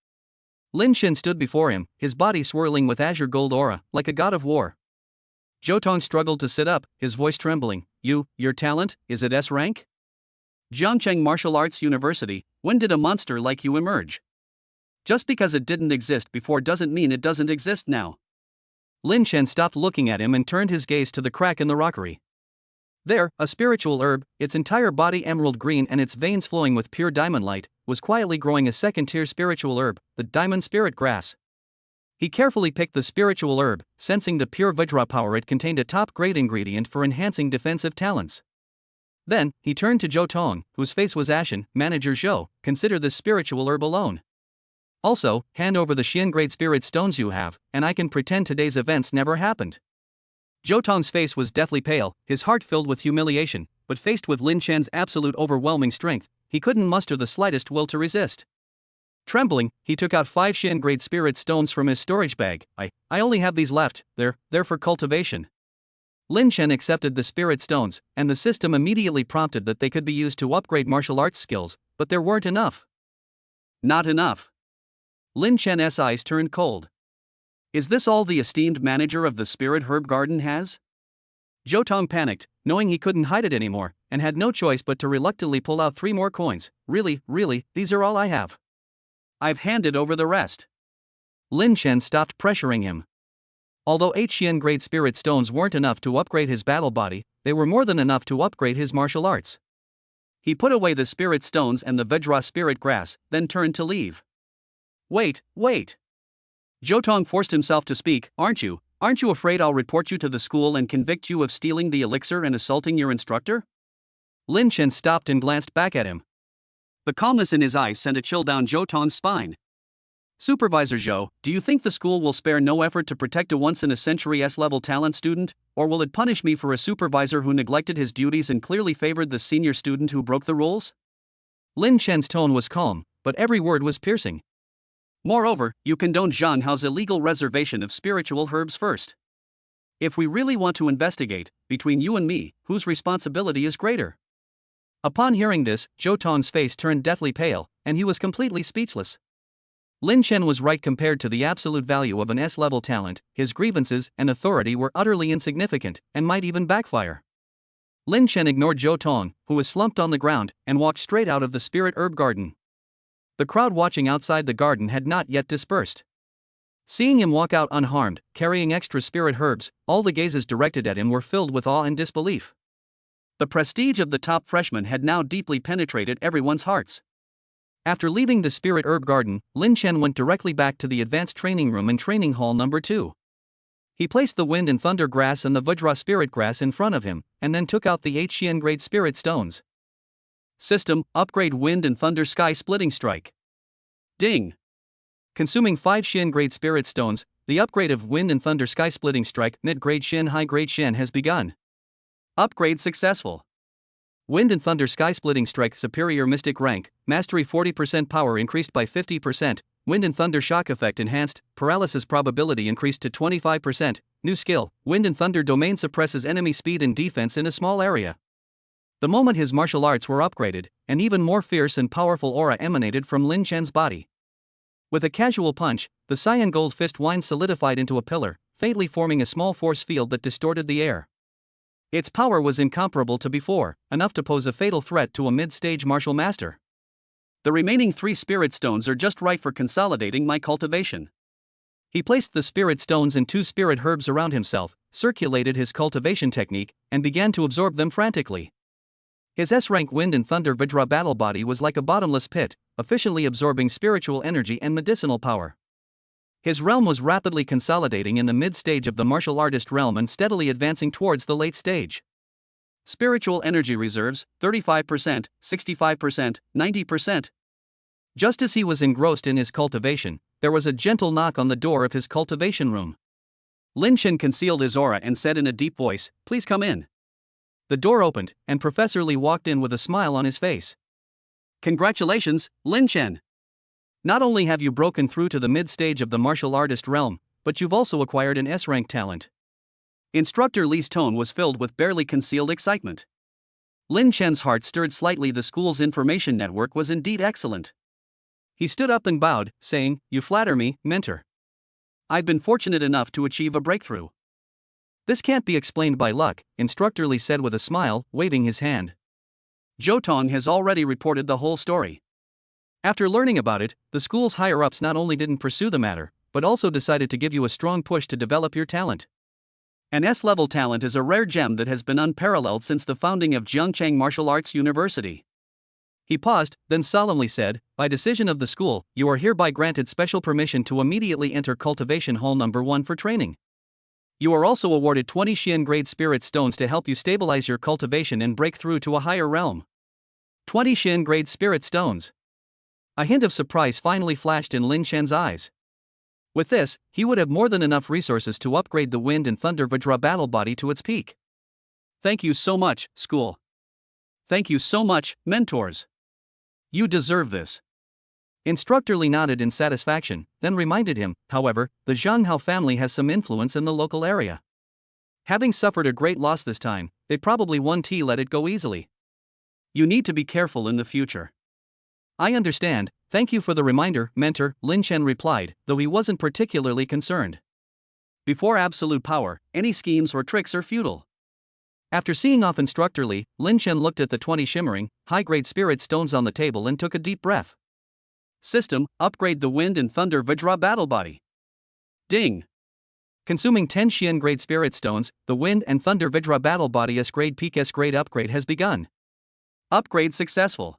Lin Chen stood before him, his body swirling with azure gold aura, like a god of war. Zhou Tong struggled to sit up, his voice trembling. Your talent, is it S-rank? Jiangcheng Martial Arts University, when did a monster like you emerge? Just because it didn't exist before doesn't mean it doesn't exist now. Lin Chen stopped looking at him and turned his gaze to the crack in the rockery. There, a spiritual herb, its entire body emerald green and its veins flowing with pure diamond light, was quietly growing a second-tier spiritual herb, the diamond spirit grass. He carefully picked the spiritual herb, sensing the pure Vajra power it contained a top-grade ingredient for enhancing defensive talents. Then, he turned to Zhou Tong, whose face was ashen. Manager Zhou, consider this spiritual herb alone. Also, hand over the Xian-grade spirit stones you have, and I can pretend today's events never happened. Zhou Tong's face was deathly pale, his heart filled with humiliation, but faced with Lin Chen's absolute overwhelming strength, he couldn't muster the slightest will to resist. Trembling, he took out 5 Xian grade spirit stones from his storage bag. I only have these left, they're for cultivation. Lin Chen accepted the spirit stones, and the system immediately prompted that they could be used to upgrade martial arts skills, but there weren't enough. Not enough. Lin Chen's eyes turned cold. Is this all the esteemed manager of the spirit herb garden has? Zhou Tong panicked, knowing he couldn't hide it anymore, and had no choice but to reluctantly pull out 3 more coins. Really, these are all I have. I've handed over the rest. Lin Chen stopped pressuring him. Although 8 Xian grade spirit stones weren't enough to upgrade his battle body, they were more than enough to upgrade his martial arts. He put away the spirit stones and the Vajra spirit grass, then turned to leave. Wait. Zhou Tong forced himself to speak. Aren't you afraid I'll report you to the school and convict you of stealing the elixir and assaulting your instructor? Lin Chen stopped and glanced back at him. The calmness in his eyes sent a chill down Zhou Tong's spine. Supervisor Zhou, do you think the school will spare no effort to protect a once-in-a-century S-level talent student, or will it punish me for a supervisor who neglected his duties and clearly favored the senior student who broke the rules? Lin Chen's tone was calm, but every word was piercing. Moreover, you condoned Zhang Hao's illegal reservation of spiritual herbs first. If we really want to investigate, between you and me, whose responsibility is greater? Upon hearing this, Zhou Tong's face turned deathly pale, and he was completely speechless. Lin Chen was right. Compared to the absolute value of an S-level talent, his grievances and authority were utterly insignificant, and might even backfire. Lin Chen ignored Zhou Tong, who was slumped on the ground, and walked straight out of the spirit herb garden. The crowd watching outside the garden had not yet dispersed. Seeing him walk out unharmed, carrying extra spirit herbs, all the gazes directed at him were filled with awe and disbelief. The prestige of the top freshman had now deeply penetrated everyone's hearts. After leaving the spirit herb garden, Lin Chen went directly back to the advanced training room in training hall number 2. He placed the wind and thunder grass and the Vajra spirit grass in front of him, and then took out the 8 Xian grade spirit stones. System, upgrade wind and thunder sky splitting strike. Ding! Consuming 5 Xian grade spirit stones, the upgrade of wind and thunder sky splitting strike mid grade Shen high grade Shen has begun. Upgrade successful. Wind and thunder sky splitting strike superior mystic rank, mastery 40% power increased by 50%, wind and thunder shock effect enhanced, paralysis probability increased to 25%, new skill, wind and thunder domain suppresses enemy speed and defense in a small area. The moment his martial arts were upgraded, an even more fierce and powerful aura emanated from Lin Chen's body. With a casual punch, the cyan gold fist wind solidified into a pillar, faintly forming a small force field that distorted the air. Its power was incomparable to before, enough to pose a fatal threat to a mid-stage martial master. The remaining 3 spirit stones are just right for consolidating my cultivation. He placed the spirit stones and 2 spirit herbs around himself, circulated his cultivation technique, and began to absorb them frantically. His S-rank wind and thunder Vajra battle body was like a bottomless pit, efficiently absorbing spiritual energy and medicinal power. His realm was rapidly consolidating in the mid-stage of the martial artist realm and steadily advancing towards the late stage. Spiritual energy reserves, 35%, 65%, 90%. Just as he was engrossed in his cultivation, there was a gentle knock on the door of his cultivation room. Lin Chen concealed his aura and said in a deep voice, "Please come in." The door opened, and Professor Li walked in with a smile on his face. "Congratulations, Lin Chen. Not only have you broken through to the mid-stage of the martial artist realm, but you've also acquired an S-rank talent." Instructor Li's tone was filled with barely concealed excitement. Lin Chen's heart stirred slightly. The school's information network was indeed excellent. He stood up and bowed, saying, "You flatter me, mentor. I've been fortunate enough to achieve a breakthrough." "This can't be explained by luck," Instructor Li said with a smile, waving his hand. "Zhou Tong has already reported the whole story. After learning about it, the school's higher-ups not only didn't pursue the matter, but also decided to give you a strong push to develop your talent. An S-level talent is a rare gem that has been unparalleled since the founding of Jiangcheng Martial Arts University." He paused, then solemnly said, "By decision of the school, you are hereby granted special permission to immediately enter Cultivation Hall number 1 for training. You are also awarded 20 Xian grade spirit stones to help you stabilize your cultivation and break through to a higher realm." 20 Xian grade spirit stones. A hint of surprise finally flashed in Lin Chen's eyes. With this, he would have more than enough resources to upgrade the wind and thunder Vajra battle body to its peak. "Thank you so much, school. Thank you so much, mentors. You deserve this." Instructor Li nodded in satisfaction, then reminded him, however, the Zhang Hao family has some influence in the local area. Having suffered a great loss this time, they probably won't let it go easily. You need to be careful in the future. I understand, thank you for the reminder, mentor, Lin Chen replied, though he wasn't particularly concerned. Before absolute power, any schemes or tricks are futile. After seeing off Instructor Li, Lin Chen looked at the 20 shimmering, high-grade spirit stones on the table and took a deep breath. System, upgrade the Wind and Thunder Vajra Battle Body. Ding! Consuming 10 Xian grade spirit stones, the Wind and Thunder Vajra Battle Body S-grade Peak S-grade upgrade has begun. Upgrade successful.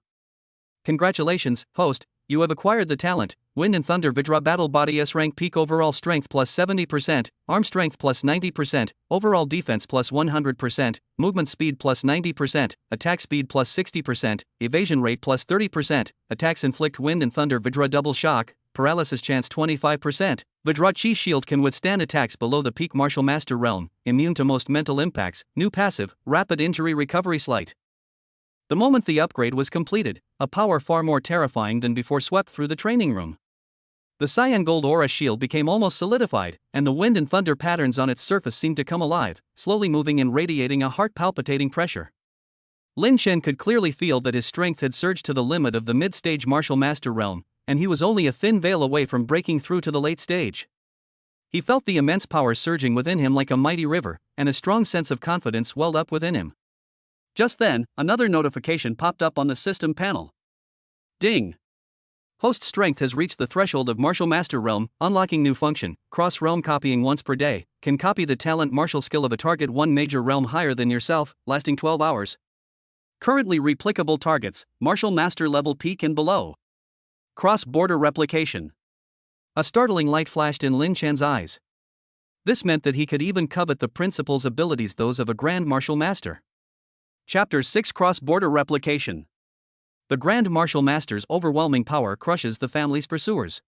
Congratulations, host, you have acquired the talent, Wind and Thunder Vajra Battle Body S-rank Peak overall strength plus 70%, arm strength plus 90%, overall defense plus 100%, movement speed plus 90%, attack speed plus 60%, evasion rate plus 30%, attacks inflict Wind and Thunder Vajra double shock, paralysis chance 25%, Vajra Chi shield can withstand attacks below the peak martial master realm, immune to most mental impacts, new passive, rapid injury recovery slight. The moment the upgrade was completed, a power far more terrifying than before swept through the training room. The cyan gold aura shield became almost solidified, and the wind and thunder patterns on its surface seemed to come alive, slowly moving and radiating a heart-palpitating pressure. Lin Chen could clearly feel that his strength had surged to the limit of the mid-stage martial master realm, and he was only a thin veil away from breaking through to the late stage. He felt the immense power surging within him like a mighty river, and a strong sense of confidence welled up within him. Just then, another notification popped up on the system panel. Ding! Host strength has reached the threshold of Martial Master Realm, unlocking new function, cross-realm copying once per day, can copy the talent martial skill of a target one major realm higher than yourself, lasting 12 hours. Currently replicable targets, Martial Master level peak and below. Cross-border replication. A startling light flashed in Lin Chen's eyes. This meant that he could even covet the principal's abilities, those of a Grand Martial Master. Chapter 6 Cross-Border Replication. The Grand Martial Master's overwhelming power crushes the family's pursuers.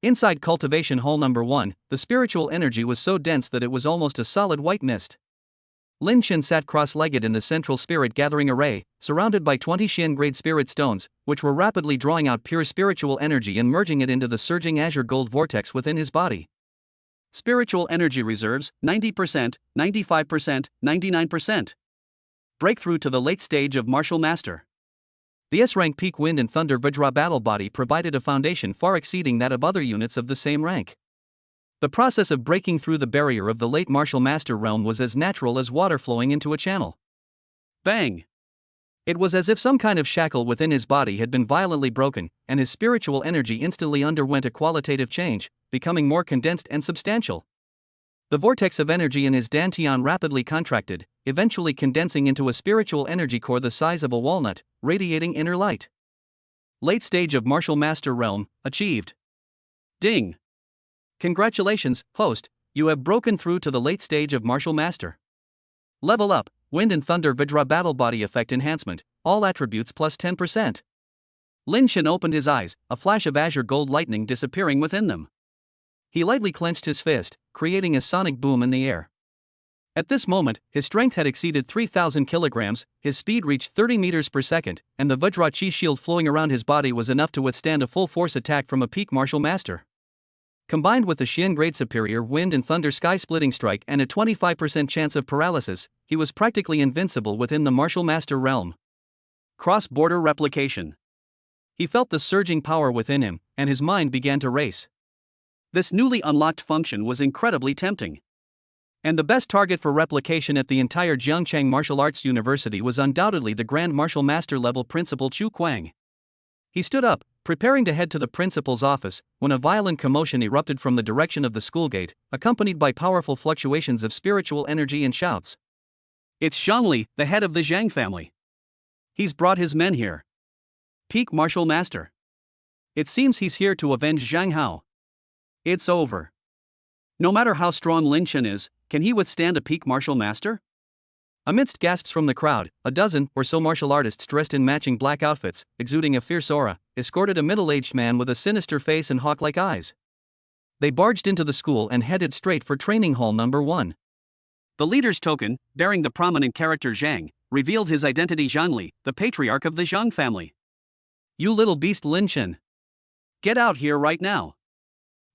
Inside Cultivation Hall Number 1, the spiritual energy was so dense that it was almost a solid white mist. Lin Chen sat cross-legged in the central spirit gathering array, surrounded by 20 Xian-grade spirit stones, which were rapidly drawing out pure spiritual energy and merging it into the surging azure gold vortex within his body. Spiritual energy reserves, 90%, 95%, 99%. Breakthrough to the late stage of Martial Master. The S-rank Peak Wind and Thunder Vajra Battle Body provided a foundation far exceeding that of other units of the same rank. The process of breaking through the barrier of the late Martial Master realm was as natural as water flowing into a channel. Bang! It was as if some kind of shackle within his body had been violently broken, and his spiritual energy instantly underwent a qualitative change, becoming more condensed and substantial. The vortex of energy in his dantian rapidly contracted, eventually condensing into a spiritual energy core the size of a walnut, radiating inner light. Late stage of Martial Master Realm, achieved. Ding! Congratulations, host, you have broken through to the late stage of Martial Master. Level up, Wind and Thunder Vajra Battle Body Effect Enhancement, all attributes plus 10%. Lin Chen opened his eyes, a flash of azure gold lightning disappearing within them. He lightly clenched his fist, creating a sonic boom in the air. At this moment, his strength had exceeded 3,000 kilograms, his speed reached 30 meters per second, and the Vajra Chi shield flowing around his body was enough to withstand a full-force attack from a peak martial master. Combined with the Xian grade superior Wind and Thunder sky-splitting strike and a 25% chance of paralysis, he was practically invincible within the martial master realm. Cross-border replication. He felt the surging power within him, and his mind began to race. This newly unlocked function was incredibly tempting. And the best target for replication at the entire Jiangchang Martial Arts University was undoubtedly the Grand Martial Master level Principal Chu Kuang. He stood up, preparing to head to the principal's office, when a violent commotion erupted from the direction of the school gate, accompanied by powerful fluctuations of spiritual energy and shouts. It's Zhangli, the head of the Zhang family. He's brought his men here. Peak Martial Master. It seems he's here to avenge Zhang Hao. It's over. No matter how strong Lin Chen is, can he withstand a peak martial master? Amidst gasps from the crowd, a dozen or so martial artists dressed in matching black outfits, exuding a fierce aura, escorted a middle-aged man with a sinister face and hawk-like eyes. They barged into the school and headed straight for training hall number 1. The leader's token, bearing the prominent character Zhang, revealed his identity: Zhangli, the patriarch of the Zhang family. You little beast, Lin Chen. Get out here right now.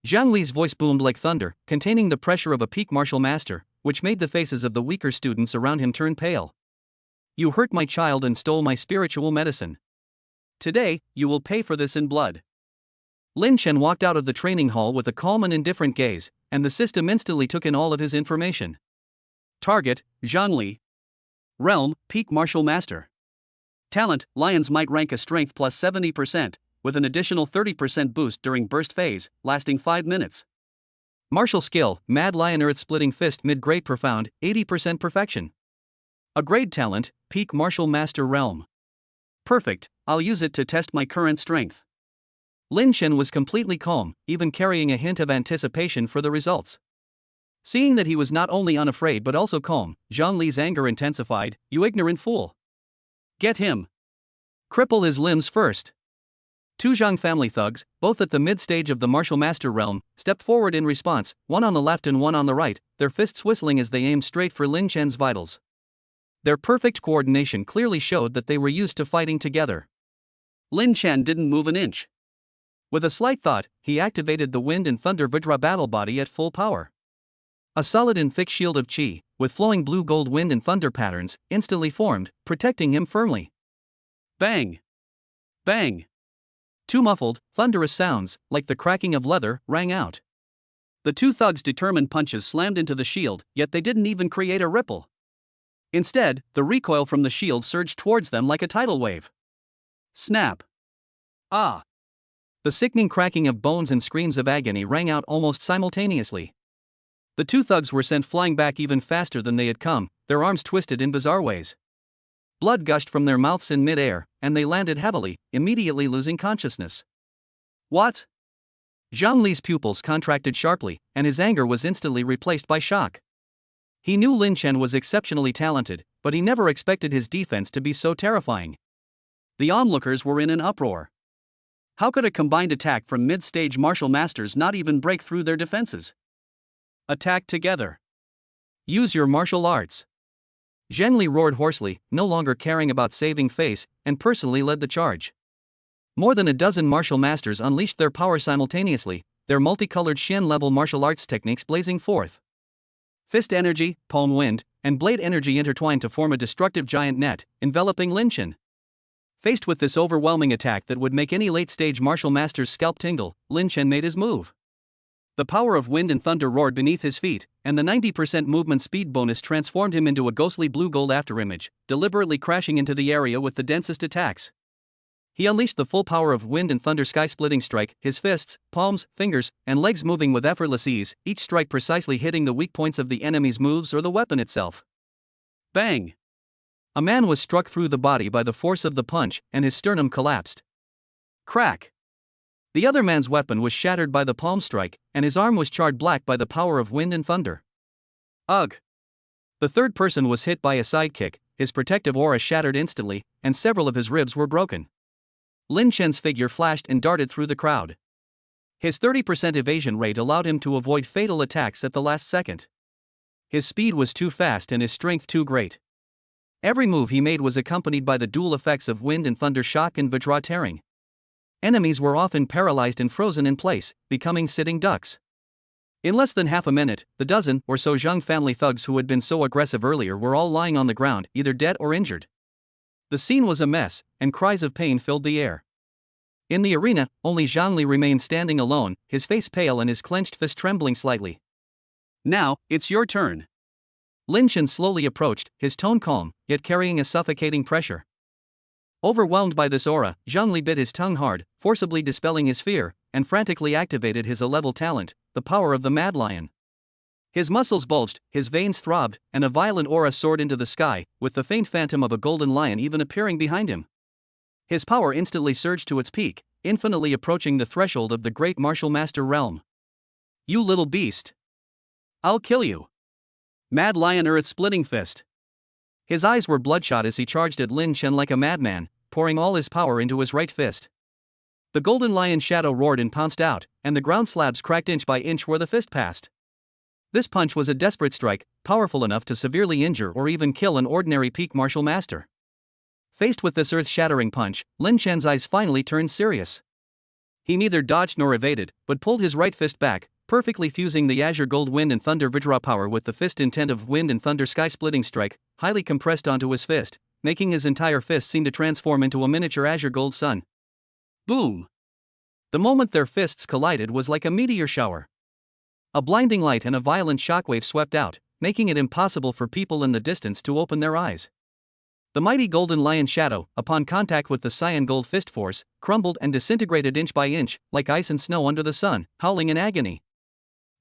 Zhang Li's voice boomed like thunder, containing the pressure of a peak martial master, which made the faces of the weaker students around him turn pale. You hurt my child and stole my spiritual medicine. Today, you will pay for this in blood. Lin Chen walked out of the training hall with a calm and indifferent gaze, and the system instantly took in all of his information. Target, Zhang Li. Realm, Peak Martial Master. Talent, Lions might rank a strength plus 70%, with an additional 30% boost during burst phase, lasting 5 minutes. Martial skill, Mad Lion Earth Splitting Fist Mid-Grade Profound, 80% perfection. A grade talent, Peak Martial Master Realm. Perfect, I'll use it to test my current strength. Lin Chen was completely calm, even carrying a hint of anticipation for the results. Seeing that he was not only unafraid but also calm, Zhang Li's anger intensified. You ignorant fool! Get him! Cripple his limbs first! Two Zhang family thugs, both at the mid-stage of the martial master realm, stepped forward in response, one on the left and one on the right, their fists whistling as they aimed straight for Lin Chen's vitals. Their perfect coordination clearly showed that they were used to fighting together. Lin Chen didn't move an inch. With a slight thought, he activated the Wind and Thunder Vajra battle body at full power. A solid and thick shield of chi, with flowing blue-gold wind and thunder patterns, instantly formed, protecting him firmly. Bang! Bang! Two muffled, thunderous sounds, like the cracking of leather, rang out. The two thugs' determined punches slammed into the shield, yet they didn't even create a ripple. Instead, the recoil from the shield surged towards them like a tidal wave. Snap! Ah! The sickening cracking of bones and screams of agony rang out almost simultaneously. The two thugs were sent flying back even faster than they had come, their arms twisted in bizarre ways. Blood gushed from their mouths in mid-air, and they landed heavily, immediately losing consciousness. What? Zhang Li's pupils contracted sharply, and his anger was instantly replaced by shock. He knew Lin Chen was exceptionally talented, but he never expected his defense to be so terrifying. The onlookers were in an uproar. How could a combined attack from mid-stage martial masters not even break through their defenses? Attack together. Use your martial arts. Zhang Li roared hoarsely, no longer caring about saving face, and personally led the charge. More than a dozen martial masters unleashed their power simultaneously, their multicolored Xian-level martial arts techniques blazing forth. Fist energy, palm wind, and blade energy intertwined to form a destructive giant net, enveloping Lin Chen. Faced with this overwhelming attack that would make any late-stage martial master's scalp tingle, Lin Chen made his move. The power of wind and thunder roared beneath his feet, and the 90% movement speed bonus transformed him into a ghostly blue-gold afterimage, deliberately crashing into the area with the densest attacks. He unleashed the full power of wind and thunder sky-splitting strike, his fists, palms, fingers, and legs moving with effortless ease, each strike precisely hitting the weak points of the enemy's moves or the weapon itself. Bang! A man was struck through the body by the force of the punch, and his sternum collapsed. Crack! The other man's weapon was shattered by the palm strike, and his arm was charred black by the power of wind and thunder. Ugh! The third person was hit by a sidekick, his protective aura shattered instantly, and several of his ribs were broken. Lin Chen's figure flashed and darted through the crowd. His 30% evasion rate allowed him to avoid fatal attacks at the last second. His speed was too fast and his strength too great. Every move he made was accompanied by the dual effects of wind and thunder shock and Vajra tearing. Enemies were often paralyzed and frozen in place, becoming sitting ducks. In less than half a minute, the dozen or so Zhang family thugs who had been so aggressive earlier were all lying on the ground, either dead or injured. The scene was a mess, and cries of pain filled the air. In the arena, only Zhang Li remained standing alone, his face pale and his clenched fist trembling slightly. Now, it's your turn. Lin Chen slowly approached, his tone calm, yet carrying a suffocating pressure. Overwhelmed by this aura, Zhang Li bit his tongue hard, forcibly dispelling his fear, and frantically activated his A-level talent, the power of the Mad Lion. His muscles bulged, his veins throbbed, and a violent aura soared into the sky, with the faint phantom of a golden lion even appearing behind him. His power instantly surged to its peak, infinitely approaching the threshold of the great martial master realm. You little beast! I'll kill you! Mad Lion Earth Splitting Fist. His eyes were bloodshot as he charged at Lin Chen like a madman, pouring all his power into his right fist. The golden lion's shadow roared and pounced out, and the ground slabs cracked inch by inch where the fist passed. This punch was a desperate strike, powerful enough to severely injure or even kill an ordinary peak martial master. Faced with this earth-shattering punch, Lin Chen's eyes finally turned serious. He neither dodged nor evaded, but pulled his right fist back, perfectly fusing the Azure Gold Wind and Thunder Vajra power with the fist intent of Wind and Thunder Sky-splitting strike, highly compressed onto his fist, making his entire fist seem to transform into a miniature Azure Gold sun. Boom! The moment their fists collided was like a meteor shower. A blinding light and a violent shockwave swept out, making it impossible for people in the distance to open their eyes. The mighty Golden Lion shadow, upon contact with the Cyan Gold Fist force, crumbled and disintegrated inch by inch, like ice and snow under the sun, howling in agony.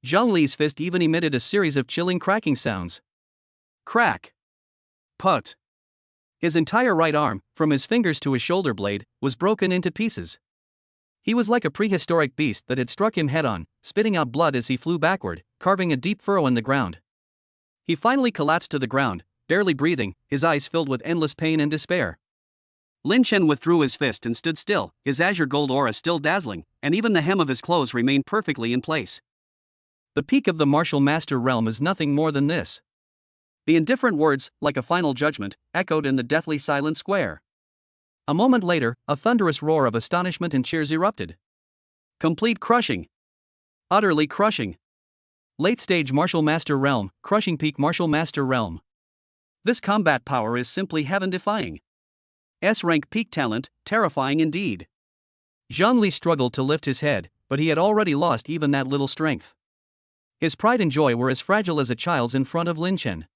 Zhang Li's fist even emitted a series of chilling cracking sounds. Crack! Put! His entire right arm, from his fingers to his shoulder blade, was broken into pieces. He was like a prehistoric beast that had struck him head-on, spitting out blood as he flew backward, carving a deep furrow in the ground. He finally collapsed to the ground, barely breathing, his eyes filled with endless pain and despair. Lin Chen withdrew his fist and stood still, his azure gold aura still dazzling, and even the hem of his clothes remained perfectly in place. The peak of the martial master realm is nothing more than this. The indifferent words, like a final judgment, echoed in the deathly silent square. A moment later, a thunderous roar of astonishment and cheers erupted. Complete crushing. Utterly crushing. Late-stage martial master realm, crushing peak martial master realm. This combat power is simply heaven-defying. S-rank peak talent, terrifying indeed. Zhang Li struggled to lift his head, but he had already lost even that little strength. His pride and joy were as fragile as a child's in front of Lin Chen.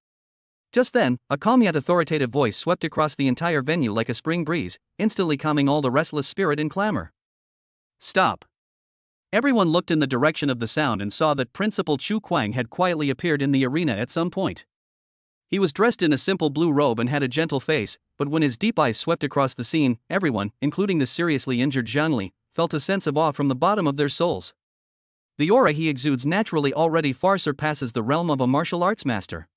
Just then, a calm yet authoritative voice swept across the entire venue like a spring breeze, instantly calming all the restless spirit and clamor. Stop! Everyone looked in the direction of the sound and saw that Principal Chu Kuang had quietly appeared in the arena at some point. He was dressed in a simple blue robe and had a gentle face, but when his deep eyes swept across the scene, everyone, including the seriously injured Zhang Li, felt a sense of awe from the bottom of their souls. The aura he exudes naturally already far surpasses the realm of a martial arts master.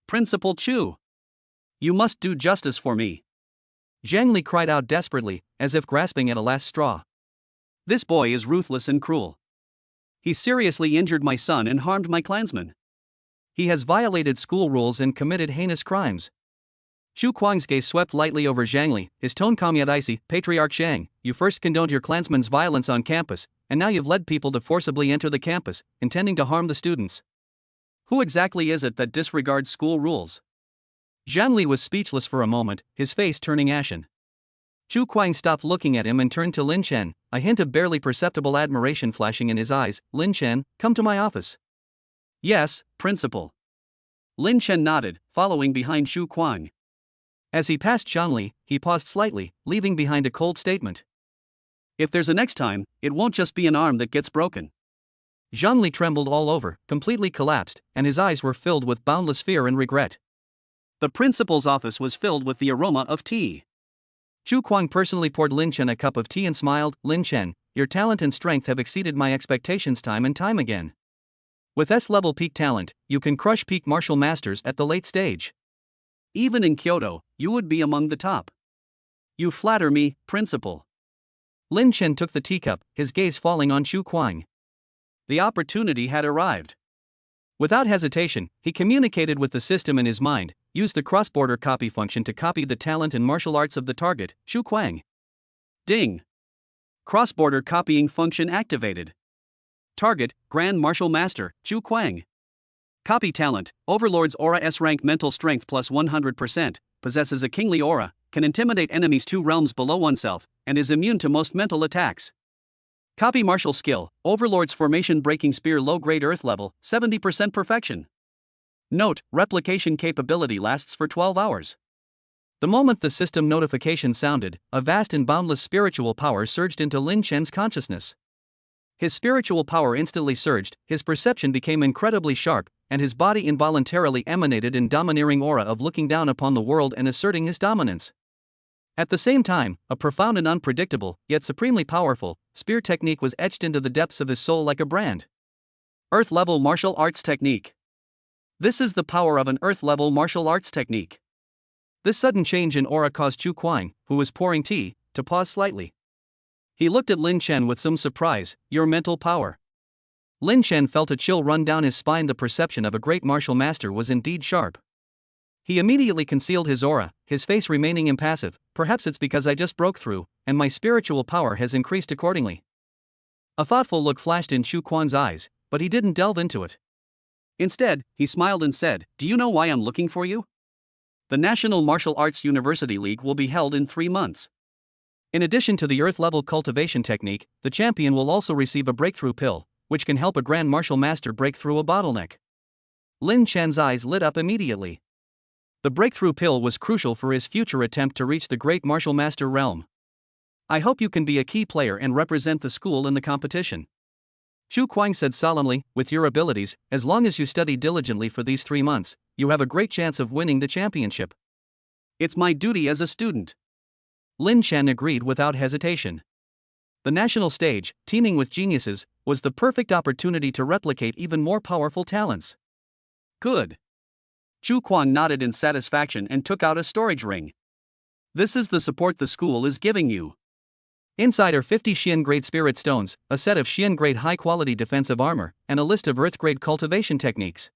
Principal Chu! You must do justice for me! Zhang Li cried out desperately, as if grasping at a last straw. This boy is ruthless and cruel. He seriously injured my son and harmed my clansmen. He has violated school rules and committed heinous crimes. Chu Kuang's gaze swept lightly over Zhang Li, his tone calm yet icy. Patriarch Zhang, you first condoned your clansmen's violence on campus, and now you've led people to forcibly enter the campus, intending to harm the students. Who exactly is it that disregards school rules? Zhang Li was speechless for a moment, his face turning ashen. Chu Kuang stopped looking at him and turned to Lin Chen, a hint of barely perceptible admiration flashing in his eyes. Lin Chen, come to my office. Yes, Principal. Lin Chen nodded, following behind Chu Kuang. As he passed Zhang Li, he paused slightly, leaving behind a cold statement. If there's a next time, it won't just be an arm that gets broken. Zhang Li trembled all over, completely collapsed, and his eyes were filled with boundless fear and regret. The principal's office was filled with the aroma of tea. Chu Kuang personally poured Lin Chen a cup of tea and smiled. Lin Chen, your talent and strength have exceeded my expectations time and time again. With S-level peak talent, you can crush peak martial masters at the late stage. Even in Kyoto, you would be among the top. You flatter me, Principal. Lin Chen took the teacup, his gaze falling on Chu Kuang. The opportunity had arrived. Without hesitation, he communicated with the system in his mind, used the cross-border copy function to copy the talent and martial arts of the target, Chu Kuang. Ding! Cross-border copying function activated. Target, Grand Martial Master, Chu Kuang. Copy talent, Overlord's Aura S-rank mental strength plus 100%, possesses a kingly aura, can intimidate enemies 2 realms below oneself, and is immune to most mental attacks. Copy martial skill, Overlord's formation breaking spear low-grade earth level, 70% perfection. Note, replication capability lasts for 12 hours. The moment the system notification sounded, a vast and boundless spiritual power surged into Lin Chen's consciousness. His spiritual power instantly surged, his perception became incredibly sharp, and his body involuntarily emanated an domineering aura of looking down upon the world and asserting his dominance. At the same time, a profound and unpredictable, yet supremely powerful, spear technique was etched into the depths of his soul like a brand. Earth-level martial arts technique. This is the power of an earth-level martial arts technique. This sudden change in aura caused Chu Kuang, who was pouring tea, to pause slightly. He looked at Lin Chen with some surprise. Your mental power. Lin Chen felt a chill run down his spine. The perception of a great martial master was indeed sharp. He immediately concealed his aura, his face remaining impassive. Perhaps it's because I just broke through, and my spiritual power has increased accordingly. A thoughtful look flashed in Chu Quan's eyes, but he didn't delve into it. Instead, he smiled and said, "Do you know why I'm looking for you? The National Martial Arts University League will be held in 3 months. In addition to the earth-level cultivation technique, the champion will also receive a breakthrough pill, which can help a Grand Martial Master break through a bottleneck." Lin Chen's eyes lit up immediately. The breakthrough pill was crucial for his future attempt to reach the Great Martial Master realm. "I hope you can be a key player and represent the school in the competition," Chu Kuang said solemnly. "With your abilities, as long as you study diligently for these 3 months, you have a great chance of winning the championship." "It's my duty as a student," Lin Chen agreed without hesitation. The national stage, teeming with geniuses, was the perfect opportunity to replicate even more powerful talents. "Good." Chu Kuang nodded in satisfaction and took out a storage ring. "This is the support the school is giving you. Inside are 50 Xian-grade spirit stones, a set of Xian-grade high-quality defensive armor, and a list of Earth-grade cultivation techniques.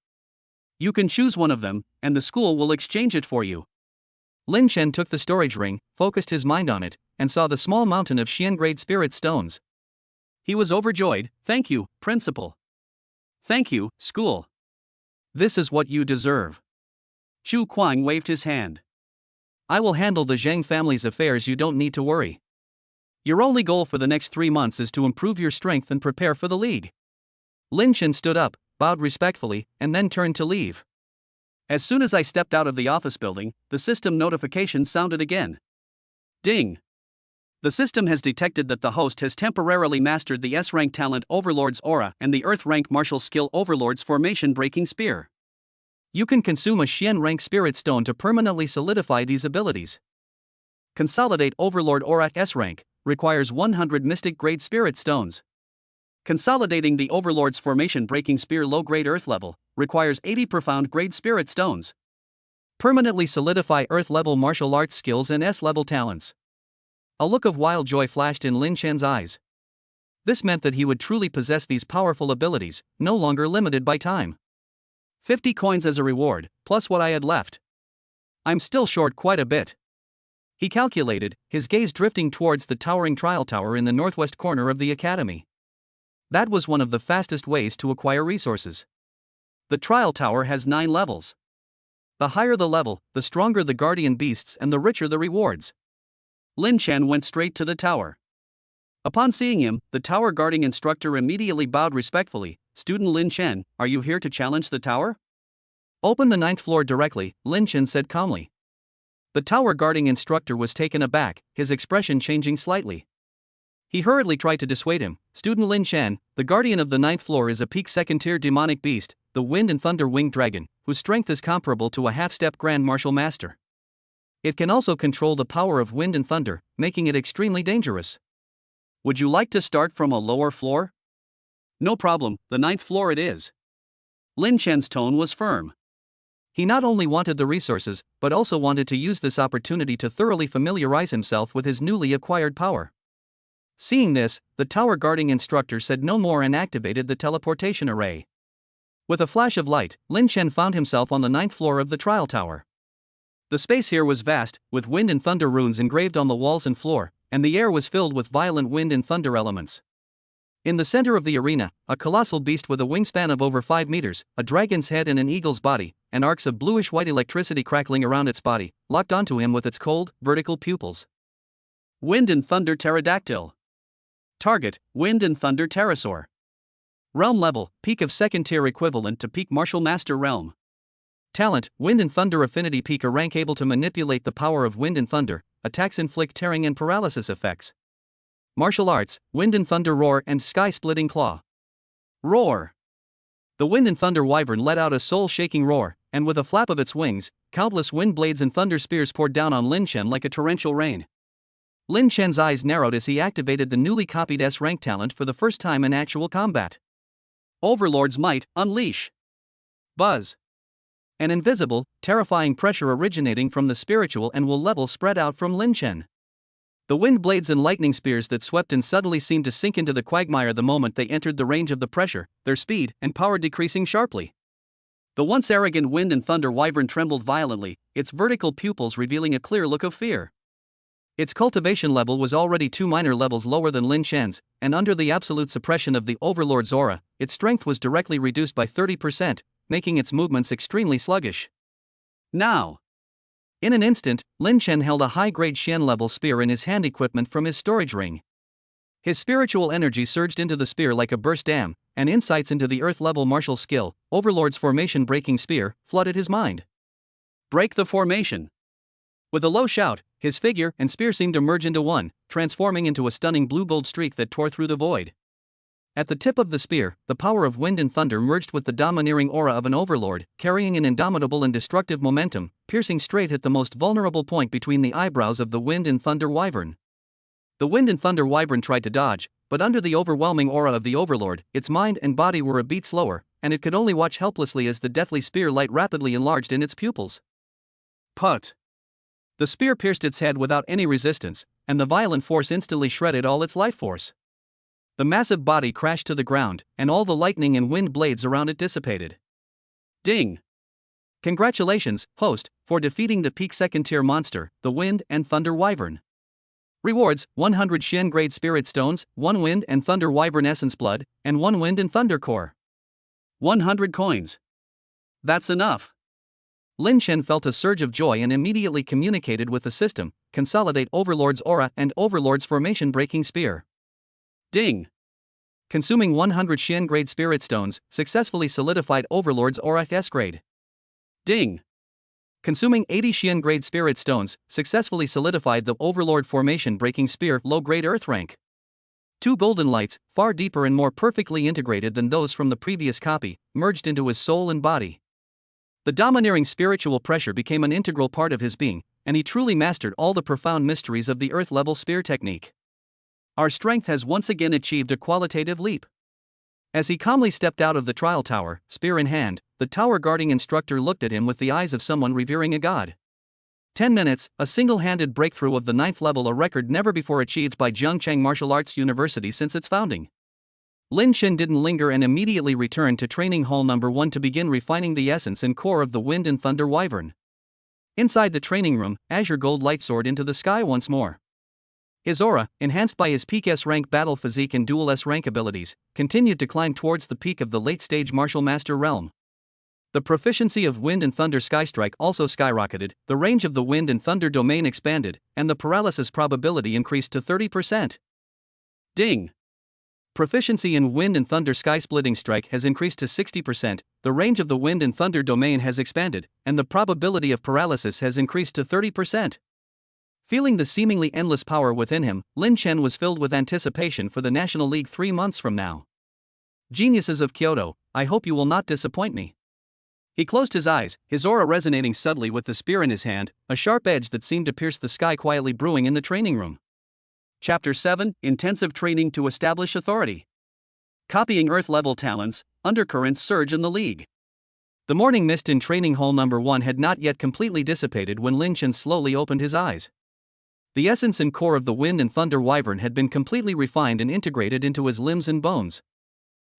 You can choose one of them, and the school will exchange it for you." Lin Chen took the storage ring, focused his mind on it, and saw the small mountain of Xian-grade spirit stones. He was overjoyed. "Thank you, principal. Thank you, school. This is what you deserve." Chu Kuang waved his hand. "I will handle the Zhang family's affairs, you don't need to worry. Your only goal for the next 3 months is to improve your strength and prepare for the league." Lin Chen stood up, bowed respectfully, and then turned to leave. As soon as I stepped out of the office building, the system notification sounded again. Ding! The system has detected that the host has temporarily mastered the S-rank talent Overlord's Aura and the Earth-rank martial skill Overlord's Formation Breaking Spear. You can consume a Xian-rank spirit stone to permanently solidify these abilities. Consolidate Overlord Aura S-rank requires 100 mystic-grade spirit stones. Consolidating the Overlord's Formation Breaking Spear low-grade Earth level requires 80 profound-grade spirit stones. Permanently solidify Earth-level martial arts skills and S-level talents. A look of wild joy flashed in Lin Chen's eyes. This meant that he would truly possess these powerful abilities, no longer limited by time. 50 coins as a reward, plus what I had left. I'm still short quite a bit. He calculated, his gaze drifting towards the towering trial tower in the northwest corner of the academy. That was one of the fastest ways to acquire resources. The trial tower has 9 levels. The higher the level, the stronger the guardian beasts and the richer the rewards. Lin Chen went straight to the tower. Upon seeing him, the tower guarding instructor immediately bowed respectfully. "Student Lin Chen, are you here to challenge the tower?" "Open the 9th floor directly," Lin Chen said calmly. The tower guarding instructor was taken aback, his expression changing slightly. He hurriedly tried to dissuade him. "Student Lin Chen, the guardian of the 9th floor is a peak 2nd-tier demonic beast, the Wind and Thunder Winged Dragon, whose strength is comparable to a half-step Grand Martial Master. It can also control the power of wind and thunder, making it extremely dangerous. Would you like to start from a lower floor?" "No problem, the 9th floor it is." Lin Chen's tone was firm. He not only wanted the resources, but also wanted to use this opportunity to thoroughly familiarize himself with his newly acquired power. Seeing this, the tower guarding instructor said no more and activated the teleportation array. With a flash of light, Lin Chen found himself on the 9th floor of the trial tower. The space here was vast, with wind and thunder runes engraved on the walls and floor, and the air was filled with violent wind and thunder elements. In the center of the arena, a colossal beast with a wingspan of over 5 meters, a dragon's head and an eagle's body, and arcs of bluish-white electricity crackling around its body, locked onto him with its cold, vertical pupils. Wind and Thunder Pterodactyl. Target, Wind and Thunder Pterosaur. Realm level, peak of 2nd-tier equivalent to peak Martial Master realm. Talent, Wind and Thunder Affinity peak, a rank able to manipulate the power of wind and thunder, attacks inflict tearing and paralysis effects. Martial arts, Wind and Thunder Roar and Sky-Splitting Claw. Roar! The Wind and Thunder Wyvern let out a soul-shaking roar, and with a flap of its wings, countless wind blades and thunder spears poured down on Lin Chen like a torrential rain. Lin Chen's eyes narrowed as he activated the newly copied S-rank talent for the first time in actual combat. Overlord's Might, Unleash. Buzz. An invisible, terrifying pressure originating from the spiritual and will level spread out from Lin Chen. The wind blades and lightning spears that swept in suddenly seemed to sink into the quagmire the moment they entered the range of the pressure, their speed and power decreasing sharply. The once arrogant Wind and Thunder Wyvern trembled violently, its vertical pupils revealing a clear look of fear. Its cultivation level was already 2 minor levels lower than Lin Shen's, and under the absolute suppression of the Overlord's aura, its strength was directly reduced by 30%, making its movements extremely sluggish. Now, in an instant, Lin Shen held a high-grade Xian-level spear in his hand equipment from his storage ring. His spiritual energy surged into the spear like a burst dam, and insights into the Earth-level martial skill, Overlord's formation-breaking spear, flooded his mind. Break the formation. With a low shout, his figure and spear seemed to merge into one, transforming into a stunning blue-gold streak that tore through the void. At the tip of the spear, the power of wind and thunder merged with the domineering aura of an overlord, carrying an indomitable and destructive momentum, piercing straight at the most vulnerable point between the eyebrows of the wind and thunder wyvern. The wind and thunder wyvern tried to dodge, but under the overwhelming aura of the overlord, its mind and body were a beat slower, and it could only watch helplessly as the deathly spear light rapidly enlarged in its pupils. Put! The spear pierced its head without any resistance, and the violent force instantly shredded all its life force. The massive body crashed to the ground, and all the lightning and wind blades around it dissipated. Ding! Congratulations, host, for defeating the peak second-tier monster, the Wind and Thunder Wyvern. Rewards: 100 Xian Grade Spirit Stones, 1 Wind and Thunder Wyvern Essence Blood, and 1 Wind and Thunder Core. 100 coins. That's enough. Lin Shen felt a surge of joy and immediately communicated with the system, consolidate Overlord's aura and Overlord's formation-breaking spear. Ding! Consuming 100 Xian Grade Spirit Stones, successfully solidified Overlord's aura S grade. Ding! Consuming 80 Xian Grade Spirit Stones, successfully solidified the Overlord formation-breaking spear low grade Earth rank. 2 golden lights, far deeper and more perfectly integrated than those from the previous copy, merged into his soul and body. The domineering spiritual pressure became an integral part of his being, and he truly mastered all the profound mysteries of the Earth-level spear technique. Our strength has once again achieved a qualitative leap. As he calmly stepped out of the trial tower, spear in hand, the tower guarding instructor looked at him with the eyes of someone revering a god. 10 minutes, a single-handed breakthrough of the 9th level, a record never before achieved by Zhongcheng Martial Arts University since its founding. Lin Shen didn't linger and immediately returned to Training Hall No. 1 to begin refining the essence and core of the Wind and Thunder Wyvern. Inside the training room, Azure Gold light soared into the sky once more. His aura, enhanced by his peak S-rank battle physique and dual S-rank abilities, continued to climb towards the peak of the late-stage Martial Master realm. The proficiency of Wind and Thunder Skystrike also skyrocketed, the range of the Wind and Thunder domain expanded, and the paralysis probability increased to 30%. Ding! Proficiency in Wind and Thunder Sky-splitting strike has increased to 60%, the range of the Wind and Thunder domain has expanded, and the probability of paralysis has increased to 30%. Feeling the seemingly endless power within him, Lin Shen was filled with anticipation for the National League 3 months from now. Geniuses of Kyoto, I hope you will not disappoint me. He closed his eyes, his aura resonating subtly with the spear in his hand, a sharp edge that seemed to pierce the sky quietly brewing in the training room. Chapter 7: Intensive Training to Establish Authority. Copying Earth-level talents, undercurrents surge in the league. The morning mist in Training Hall No. 1 had not yet completely dissipated when Lin Shen slowly opened his eyes. The essence and core of the Wind and Thunder Wyvern had been completely refined and integrated into his limbs and bones.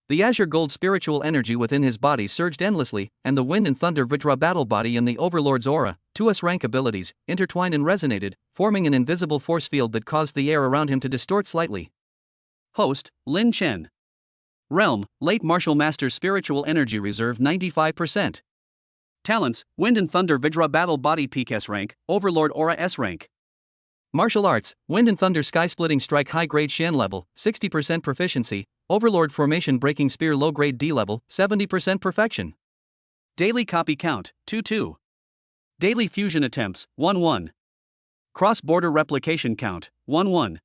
The azure gold spiritual energy within his body surged endlessly, and the Wind and Thunder Vidra battle body and the Overlord's aura, 2S rank abilities, intertwined and resonated, forming an invisible force field that caused the air around him to distort slightly. Host: Lin Shen. Realm: Late Martial Master Spiritual Energy Reserve 95%. Talents: Wind and Thunder Vidra battle body peak S rank, Overlord aura S rank. Martial Arts: Wind and Thunder Sky-splitting strike high-grade Xian level, 60% proficiency, Overlord formation breaking spear low-grade D level, 70% perfection. Daily copy count, 2-2. Daily fusion attempts, 1-1. Cross-border replication count, 1-1.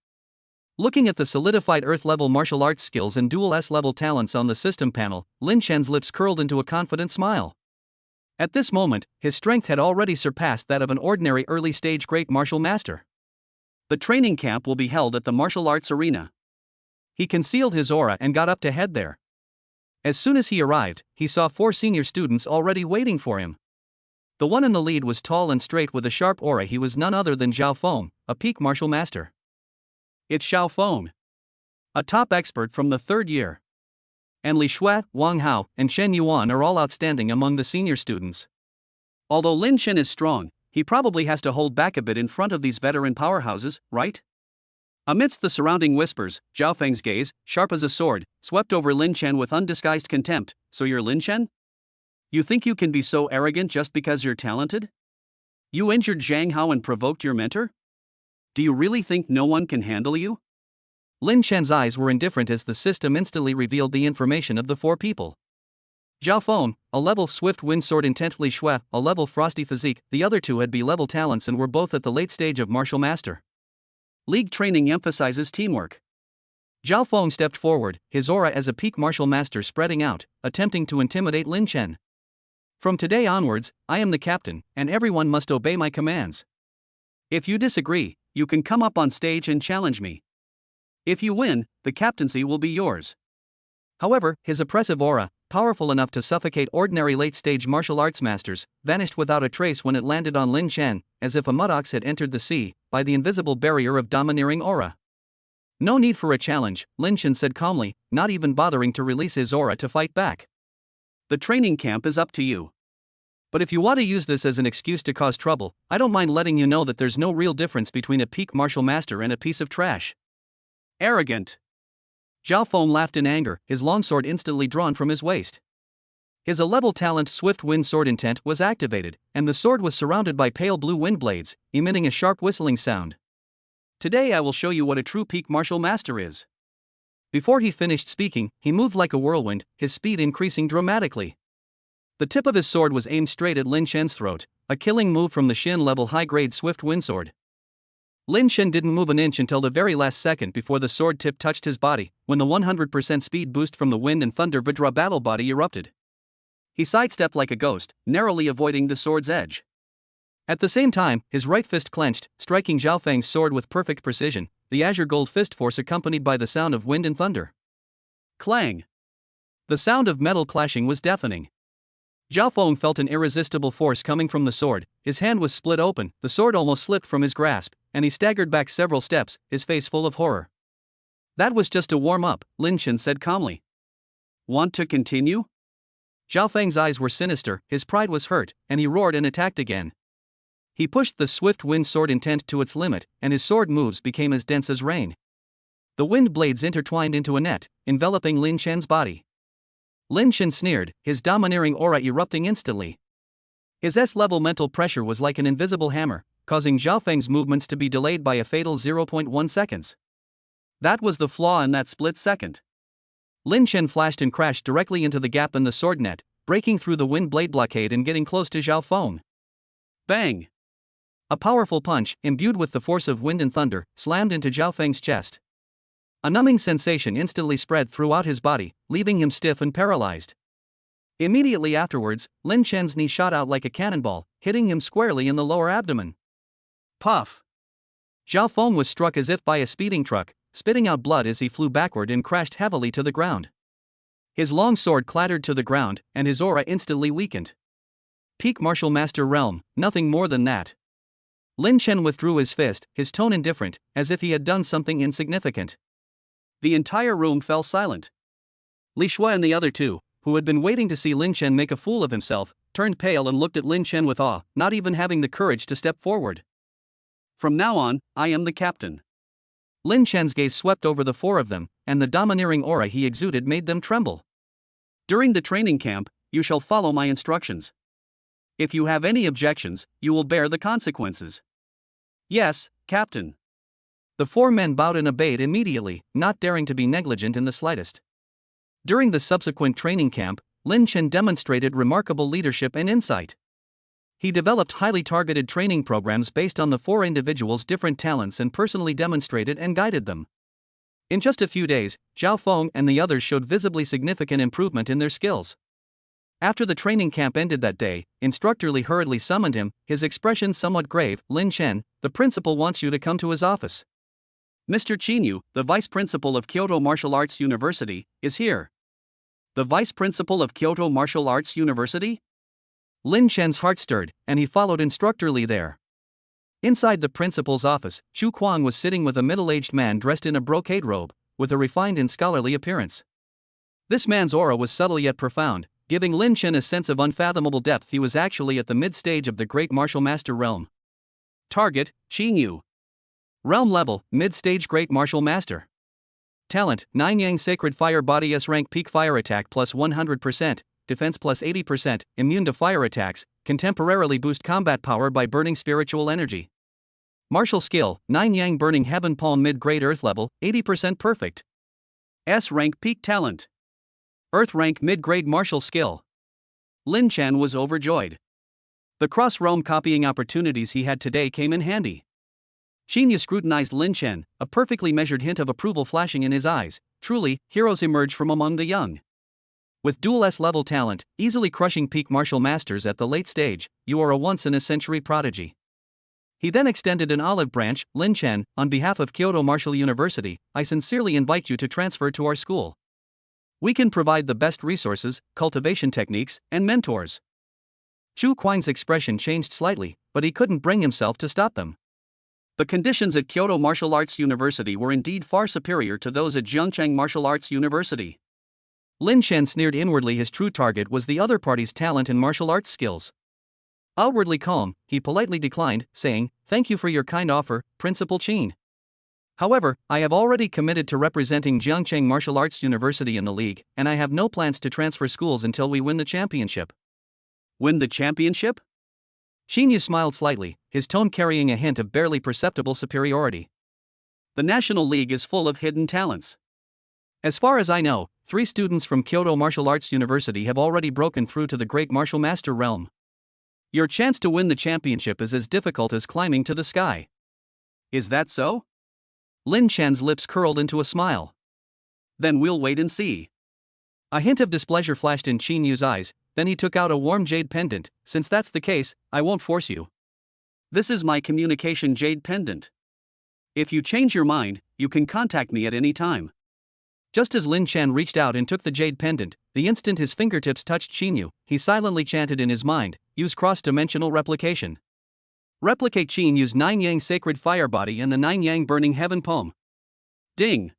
Looking at the solidified Earth-level martial arts skills and dual S-level talents on the system panel, Lin Shen's lips curled into a confident smile. At this moment, his strength had already surpassed that of an ordinary early-stage great martial master. The training camp will be held at the martial arts arena. He concealed his aura and got up to head there. As soon as he arrived, he saw 4 senior students already waiting for him. The one in the lead was tall and straight with a sharp aura. He was none other than Zhao Feng, a peak martial master. It's Zhao Feng, a top expert from the 3rd year. And Li Shui, Wang Hao, and Shen Yuan are all outstanding among the senior students. Although Lin Shen is strong, He probably has to hold back a bit in front of these veteran powerhouses, right? Amidst the surrounding whispers, Zhao Feng's gaze, sharp as a sword, swept over Lin Chen with undisguised contempt. So you're Lin Chen? You think you can be so arrogant just because you're talented? You injured Zhang Hao and provoked your mentor? Do you really think no one can handle you? Lin Chen's eyes were indifferent as the system instantly revealed the information of the four people. Zhao Feng, a level swift wind sword intent, Li Shui, a level frosty physique, the other two had B-level talents and were both at the late stage of martial master. League training emphasizes teamwork. Zhao Feng stepped forward, his aura as a peak martial master spreading out, attempting to intimidate Lin Chen. From today onwards, I am the captain, and everyone must obey my commands. If you disagree, you can come up on stage and challenge me. If you win, the captaincy will be yours. However, his oppressive aura, powerful enough to suffocate ordinary late-stage martial arts masters, vanished without a trace when it landed on Lin Chen, as if a mudox had entered the sea, by the invisible barrier of domineering aura. No need for a challenge, Lin Chen said calmly, not even bothering to release his aura to fight back. The training camp is up to you. But if you want to use this as an excuse to cause trouble, I don't mind letting you know that there's no real difference between a peak martial master and a piece of trash. Arrogant. Zhao Feng laughed in anger, his longsword instantly drawn from his waist. His A-level talent Swift Wind Sword Intent was activated, and the sword was surrounded by pale blue wind blades, emitting a sharp whistling sound. Today I will show you what a true peak martial master is. Before he finished speaking, he moved like a whirlwind, his speed increasing dramatically. The tip of his sword was aimed straight at Lin Chen's throat, a killing move from the Xin-level high-grade Swift Wind Sword. Lin Chen didn't move an inch until the very last second before the sword tip touched his body, when the 100% speed boost from the Wind and Thunder Vidra battle body erupted. He sidestepped like a ghost, narrowly avoiding the sword's edge. At the same time, his right fist clenched, striking Zhao Feng's sword with perfect precision, the azure gold fist force accompanied by the sound of wind and thunder. Clang! The sound of metal clashing was deafening. Zhao Feng felt an irresistible force coming from the sword, his hand was split open, the sword almost slipped from his grasp, and he staggered back several steps, his face full of horror. That was just a warm-up, Lin Chen said calmly. Want to continue? Zhao Feng's eyes were sinister, his pride was hurt, and he roared and attacked again. He pushed the Swift Wind Sword Intent to its limit, and his sword moves became as dense as rain. The wind blades intertwined into a net, enveloping Lin Chen's body. Lin Chen sneered, his domineering aura erupting instantly. His S-level mental pressure was like an invisible hammer, causing Zhao Feng's movements to be delayed by a fatal 0.1 seconds. That was the flaw in that split second. Lin Chen flashed and crashed directly into the gap in the sword net, breaking through the wind blade blockade and getting close to Zhao Feng. Bang! A powerful punch, imbued with the force of wind and thunder, slammed into Zhao Feng's chest. A numbing sensation instantly spread throughout his body, leaving him stiff and paralyzed. Immediately afterwards, Lin Chen's knee shot out like a cannonball, hitting him squarely in the lower abdomen. Puff! Zhao Feng was struck as if by a speeding truck, spitting out blood as he flew backward and crashed heavily to the ground. His long sword clattered to the ground, and his aura instantly weakened. Peak martial master realm, nothing more than that. Lin Chen withdrew his fist, his tone indifferent, as if he had done something insignificant. The entire room fell silent. Li Shui and the other two, who had been waiting to see Lin Chen make a fool of himself, turned pale and looked at Lin Chen with awe, not even having the courage to step forward. From now on, I am the captain. Lin Chen's gaze swept over the four of them, and the domineering aura he exuded made them tremble. During the training camp, you shall follow my instructions. If you have any objections, you will bear the consequences. Yes, Captain. The four men bowed and obeyed immediately, not daring to be negligent in the slightest. During the subsequent training camp, Lin Chen demonstrated remarkable leadership and insight. He developed highly targeted training programs based on the four individuals' different talents and personally demonstrated and guided them. In just a few days, Zhao Feng and the others showed visibly significant improvement in their skills. After the training camp ended that day, Instructor Li hurriedly summoned him, his expression somewhat grave. Lin Chen, the principal wants you to come to his office. Mr. Qinyu, the vice principal of Kyoto Martial Arts University, is here. The vice principal of Kyoto Martial Arts University? Lin Chen's heart stirred, and he followed Instructor Li there. Inside the principal's office, Chu Kuang was sitting with a middle-aged man dressed in a brocade robe, with a refined and scholarly appearance. This man's aura was subtle yet profound, giving Lin Chen a sense of unfathomable depth. He was actually at the mid-stage of the Great Martial Master realm. Target, Qin Yu. Realm level, mid-stage Great Martial Master. Talent, 9 Yang Sacred Fire Body S rank peak fire attack plus 100%, defense plus 80%, immune to fire attacks, can temporarily boost combat power by burning spiritual energy. Martial skill, 9 Yang Burning Heaven Palm mid-grade Earth level, 80% perfect. S rank peak talent. Earth rank mid-grade martial skill. Lin Chen was overjoyed. The cross-realm copying opportunities he had today came in handy. Qin Yu scrutinized Lin Chen, a perfectly measured hint of approval flashing in his eyes. Truly, heroes emerge from among the young. With dual S-level talent, easily crushing peak martial masters at the late stage, you are a once-in-a-century prodigy. He then extended an olive branch. Lin Chen, on behalf of Kyoto Martial University, I sincerely invite you to transfer to our school. We can provide the best resources, cultivation techniques, and mentors. Chu Kuang's expression changed slightly, but he couldn't bring himself to stop them. The conditions at Kyoto Martial Arts University were indeed far superior to those at Zhengcheng Martial Arts University. Lin Chen sneered inwardly. His true target was the other party's talent and martial arts skills. Outwardly calm, he politely declined, saying, "Thank you for your kind offer, Principal Qin. However, I have already committed to representing Zhengcheng Martial Arts University in the league, and I have no plans to transfer schools until we win the championship." Win the championship? Qin Yu smiled slightly, his tone carrying a hint of barely perceptible superiority. The National League is full of hidden talents. As far as I know, 3 students from Kyoto Martial Arts University have already broken through to the Great Martial Master realm. Your chance to win the championship is as difficult as climbing to the sky. Is that so? Lin Chen's lips curled into a smile. Then we'll wait and see. A hint of displeasure flashed in Qin Yu's eyes, then he took out a warm jade pendant. Since that's the case, I won't force you. This is my communication jade pendant. If you change your mind, you can contact me at any time. Just as Lin Chen reached out and took the jade pendant, the instant his fingertips touched Qin Yu, he silently chanted in his mind, "Use cross-dimensional replication. Replicate Qin Yu's 9 Yang Sacred Fire Body and the 9 Yang Burning Heaven Palm." Ding!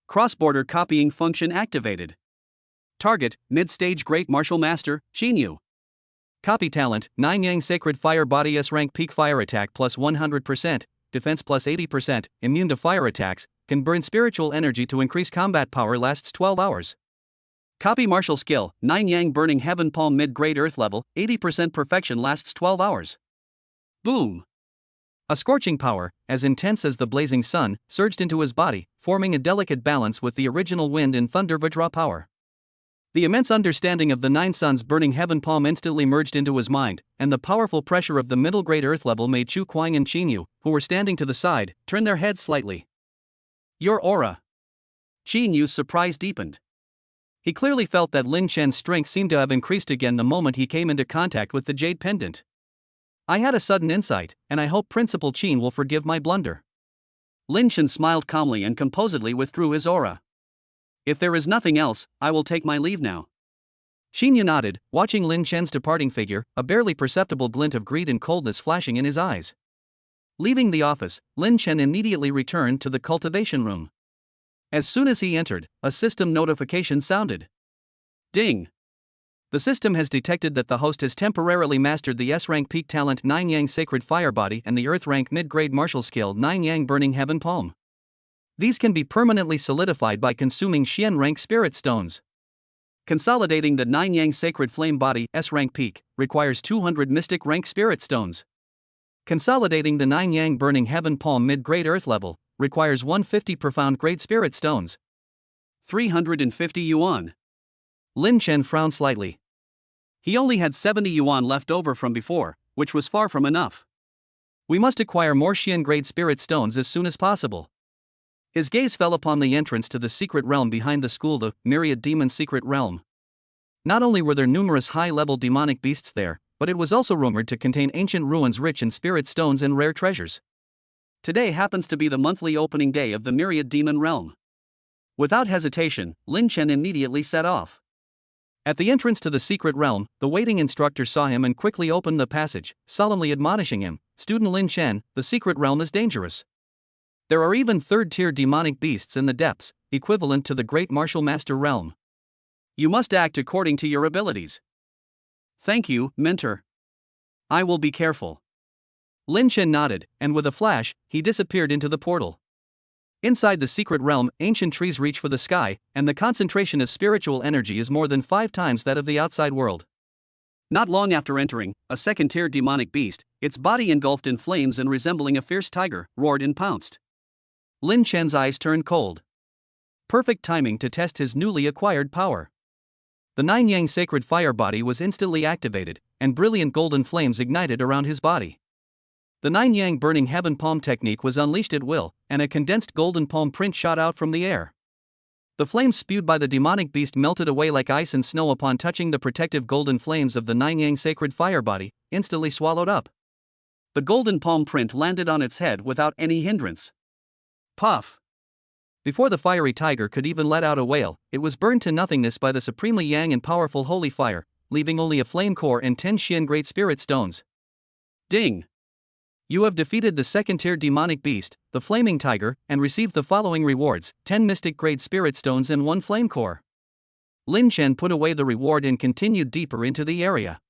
Cross-border copying function activated. Target, mid-stage Great Martial Master, Qin Yu. Copy talent, 9 Yang Sacred Fire Body S rank peak fire attack plus 100%, defense plus 80%, immune to fire attacks, can burn spiritual energy to increase combat power, lasts 12 hours. Copy martial skill, 9 Yang Burning Heaven Palm mid-grade Earth level, 80% perfection, lasts 12 hours. Boom! A scorching power, as intense as the blazing sun, surged into his body, forming a delicate balance with the original wind and thunder Vajra power. The immense understanding of the 9 suns burning heaven palm instantly merged into his mind, and the powerful pressure of the middle-grade earth level made Chu Kuang and Qin Yu, who were standing to the side, turn their heads slightly. Your aura. Qin Yu's surprise deepened. He clearly felt that Lin Chen's strength seemed to have increased again the moment he came into contact with the jade pendant. I had a sudden insight, and I hope Principal Qin will forgive my blunder. Lin Chen smiled calmly and composedly withdrew his aura. If there is nothing else, I will take my leave now. Qin Yu nodded, watching Lin Chen's departing figure, a barely perceptible glint of greed and coldness flashing in his eyes. Leaving the office, Lin Chen immediately returned to the cultivation room. As soon as he entered, a system notification sounded. Ding! The system has detected that the host has temporarily mastered the S-rank peak talent 9 Yang Sacred Fire Body and the Earth-rank mid-grade martial skill 9 Yang Burning Heaven Palm. These can be permanently solidified by consuming Xian-rank spirit stones. Consolidating the 9 Yang Sacred Flame Body S-rank peak requires 200 mystic rank spirit stones. Consolidating the 9 Yang Burning Heaven Palm mid-grade earth level requires 150 profound grade spirit stones. 350 yuan. Lin Chen frowned slightly. He only had 70 yuan left over from before, which was far from enough. We must acquire more Xian grade spirit stones as soon as possible. His gaze fell upon the entrance to the secret realm behind the school, the Myriad Demon Secret Realm. Not only were there numerous high-level demonic beasts there, but it was also rumored to contain ancient ruins rich in spirit stones and rare treasures. Today happens to be the monthly opening day of the Myriad Demon Realm. Without hesitation, Lin Chen immediately set off. At the entrance to the secret realm, the waiting instructor saw him and quickly opened the passage, solemnly admonishing him, "Student Lin Chen, the secret realm is dangerous. There are even third-tier demonic beasts in the depths, equivalent to the Great Martial Master realm. You must act according to your abilities. Thank you, mentor. I will be careful. Lin Chen nodded, and with a flash, he disappeared into the portal. Inside the secret realm, ancient trees reach for the sky, and the concentration of spiritual energy is more than 5 times that of the outside world. Not long after entering, a second-tier demonic beast, its body engulfed in flames and resembling a fierce tiger, roared and pounced. Lin Chen's eyes turned cold. Perfect timing to test his newly acquired power. The Nine Yang sacred fire body was instantly activated, and brilliant golden flames ignited around his body. The Nine Yang burning heaven palm technique was unleashed at will, and a condensed golden palm print shot out from the air. The flames spewed by the demonic beast melted away like ice and snow upon touching the protective golden flames of the Nine Yang sacred fire body, instantly swallowed up. The golden palm print landed on its head without any hindrance. Puff! Before the fiery tiger could even let out a wail, it was burned to nothingness by the supremely yang and powerful holy fire, leaving only a flame core and 10 Xian Great Spirit Stones. Ding! You have defeated the second-tier demonic beast, the flaming tiger, and received the following rewards: 10 Mystic Great Spirit Stones and 1 flame core. Lin Chen put away the reward and continued deeper into the area.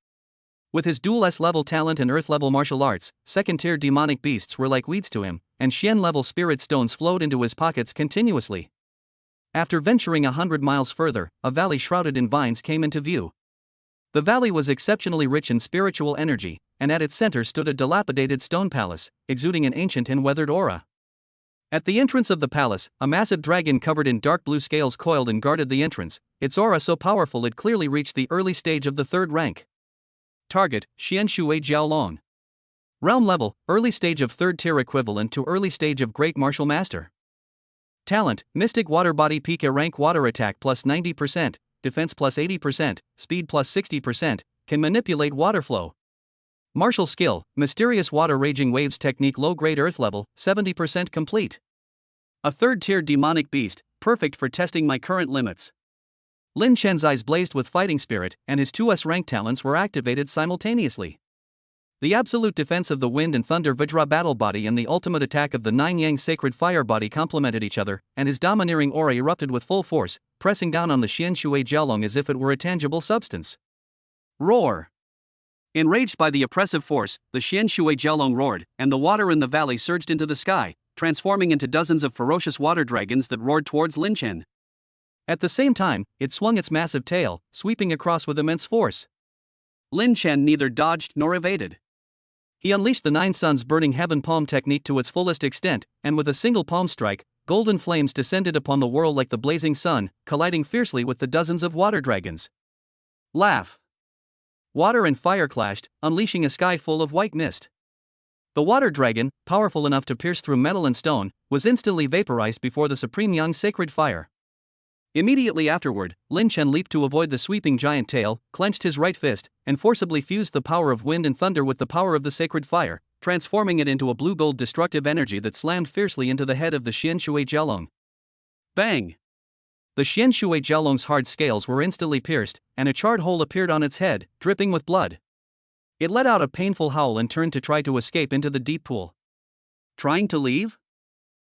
With his dual S-level talent and Earth-level martial arts, second-tier demonic beasts were like weeds to him, and Xian-level spirit stones flowed into his pockets continuously. After venturing 100 miles further, a valley shrouded in vines came into view. The valley was exceptionally rich in spiritual energy, and at its center stood a dilapidated stone palace, exuding an ancient and weathered aura. At the entrance of the palace, a massive dragon covered in dark blue scales coiled and guarded the entrance, its aura so powerful it clearly reached the early stage of the 3rd rank. Target: Xian Shui Jiaolong. Realm level: early stage of 3rd tier equivalent to early stage of Great Martial Master. Talent: Mystic Water Body Pika rank water attack plus 90%, defense plus 80%, speed plus 60%, can manipulate water flow. Martial skill: Mysterious Water Raging Waves technique low grade earth level, 70% complete. A 3rd tier demonic beast, perfect for testing my current limits. Lin Chen's eyes blazed with fighting spirit, and his 2S rank talents were activated simultaneously. The absolute defense of the Wind and Thunder Vajra battle body and the ultimate attack of the Nine Yang sacred fire body complemented each other, and his domineering aura erupted with full force, pressing down on the Xian Shui Jiaolong as if it were a tangible substance. Roar! Enraged by the oppressive force, the Xian Shui Jiaolong roared, and the water in the valley surged into the sky, transforming into dozens of ferocious water dragons that roared towards Lin Chen. At the same time, it swung its massive tail, sweeping across with immense force. Lin Chen neither dodged nor evaded. He unleashed the Nine Suns burning heaven palm technique to its fullest extent, and with a single palm strike, golden flames descended upon the world like the blazing sun, colliding fiercely with the dozens of water dragons. Laugh! Water and fire clashed, unleashing a sky full of white mist. The water dragon, powerful enough to pierce through metal and stone, was instantly vaporized before the supreme yang sacred fire. Immediately afterward, Lin Chen leaped to avoid the sweeping giant tail, clenched his right fist, and forcibly fused the power of wind and thunder with the power of the sacred fire, transforming it into a blue-gold destructive energy that slammed fiercely into the head of the Xian Shui Jiaolong. Bang! The Xian Shui Jiaolong's hard scales were instantly pierced, and a charred hole appeared on its head, dripping with blood. It let out a painful howl and turned to try to escape into the deep pool. Trying to leave?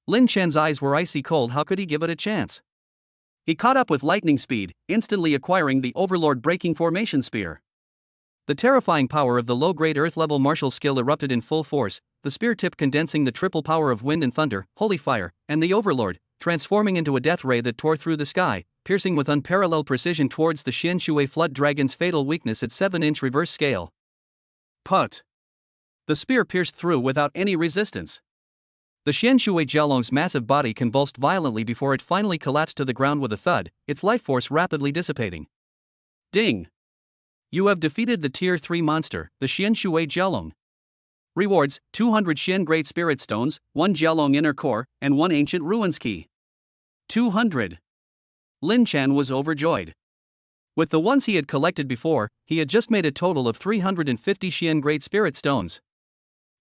Lin Chen's eyes were icy cold. How could he give it a chance? He caught up with lightning speed, instantly acquiring the Overlord Breaking Formation Spear. The terrifying power of the low-grade earth-level martial skill erupted in full force, the spear tip condensing the triple power of wind and thunder, holy fire, and the Overlord, transforming into a death ray that tore through the sky, piercing with unparalleled precision towards the Xian Shui Flood Dragon's fatal weakness at 7-inch reverse scale. Put! The spear pierced through without any resistance. The Xian Shui Jiaolong's massive body convulsed violently before it finally collapsed to the ground with a thud, its life force rapidly dissipating. Ding! You have defeated the Tier 3 monster, the Xian Shui Jiaolong. Rewards: 200 Xian Great Spirit Stones, 1 Jiaolong Inner Core, and 1 Ancient Ruins Key. 200! Lin Chen was overjoyed. With the ones he had collected before, he had just made a total of 350 Xian Great Spirit Stones.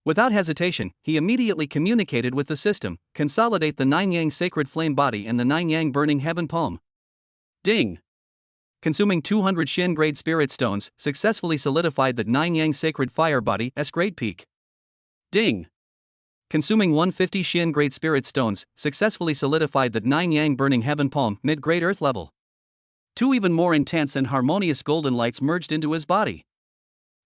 Without hesitation, he immediately communicated with the system, consolidate the Nine Yang Sacred Flame Body and the Nine Yang Burning Heaven Palm. Ding! Consuming 200 Xian Grade Spirit Stones, successfully solidified the Nine Yang Sacred Fire Body S Grade Peak. Ding! Consuming 150 Xian Grade Spirit Stones, successfully solidified the Nine Yang Burning Heaven Palm Mid Grade Earth Level. Two even more intense and harmonious golden lights merged into his body.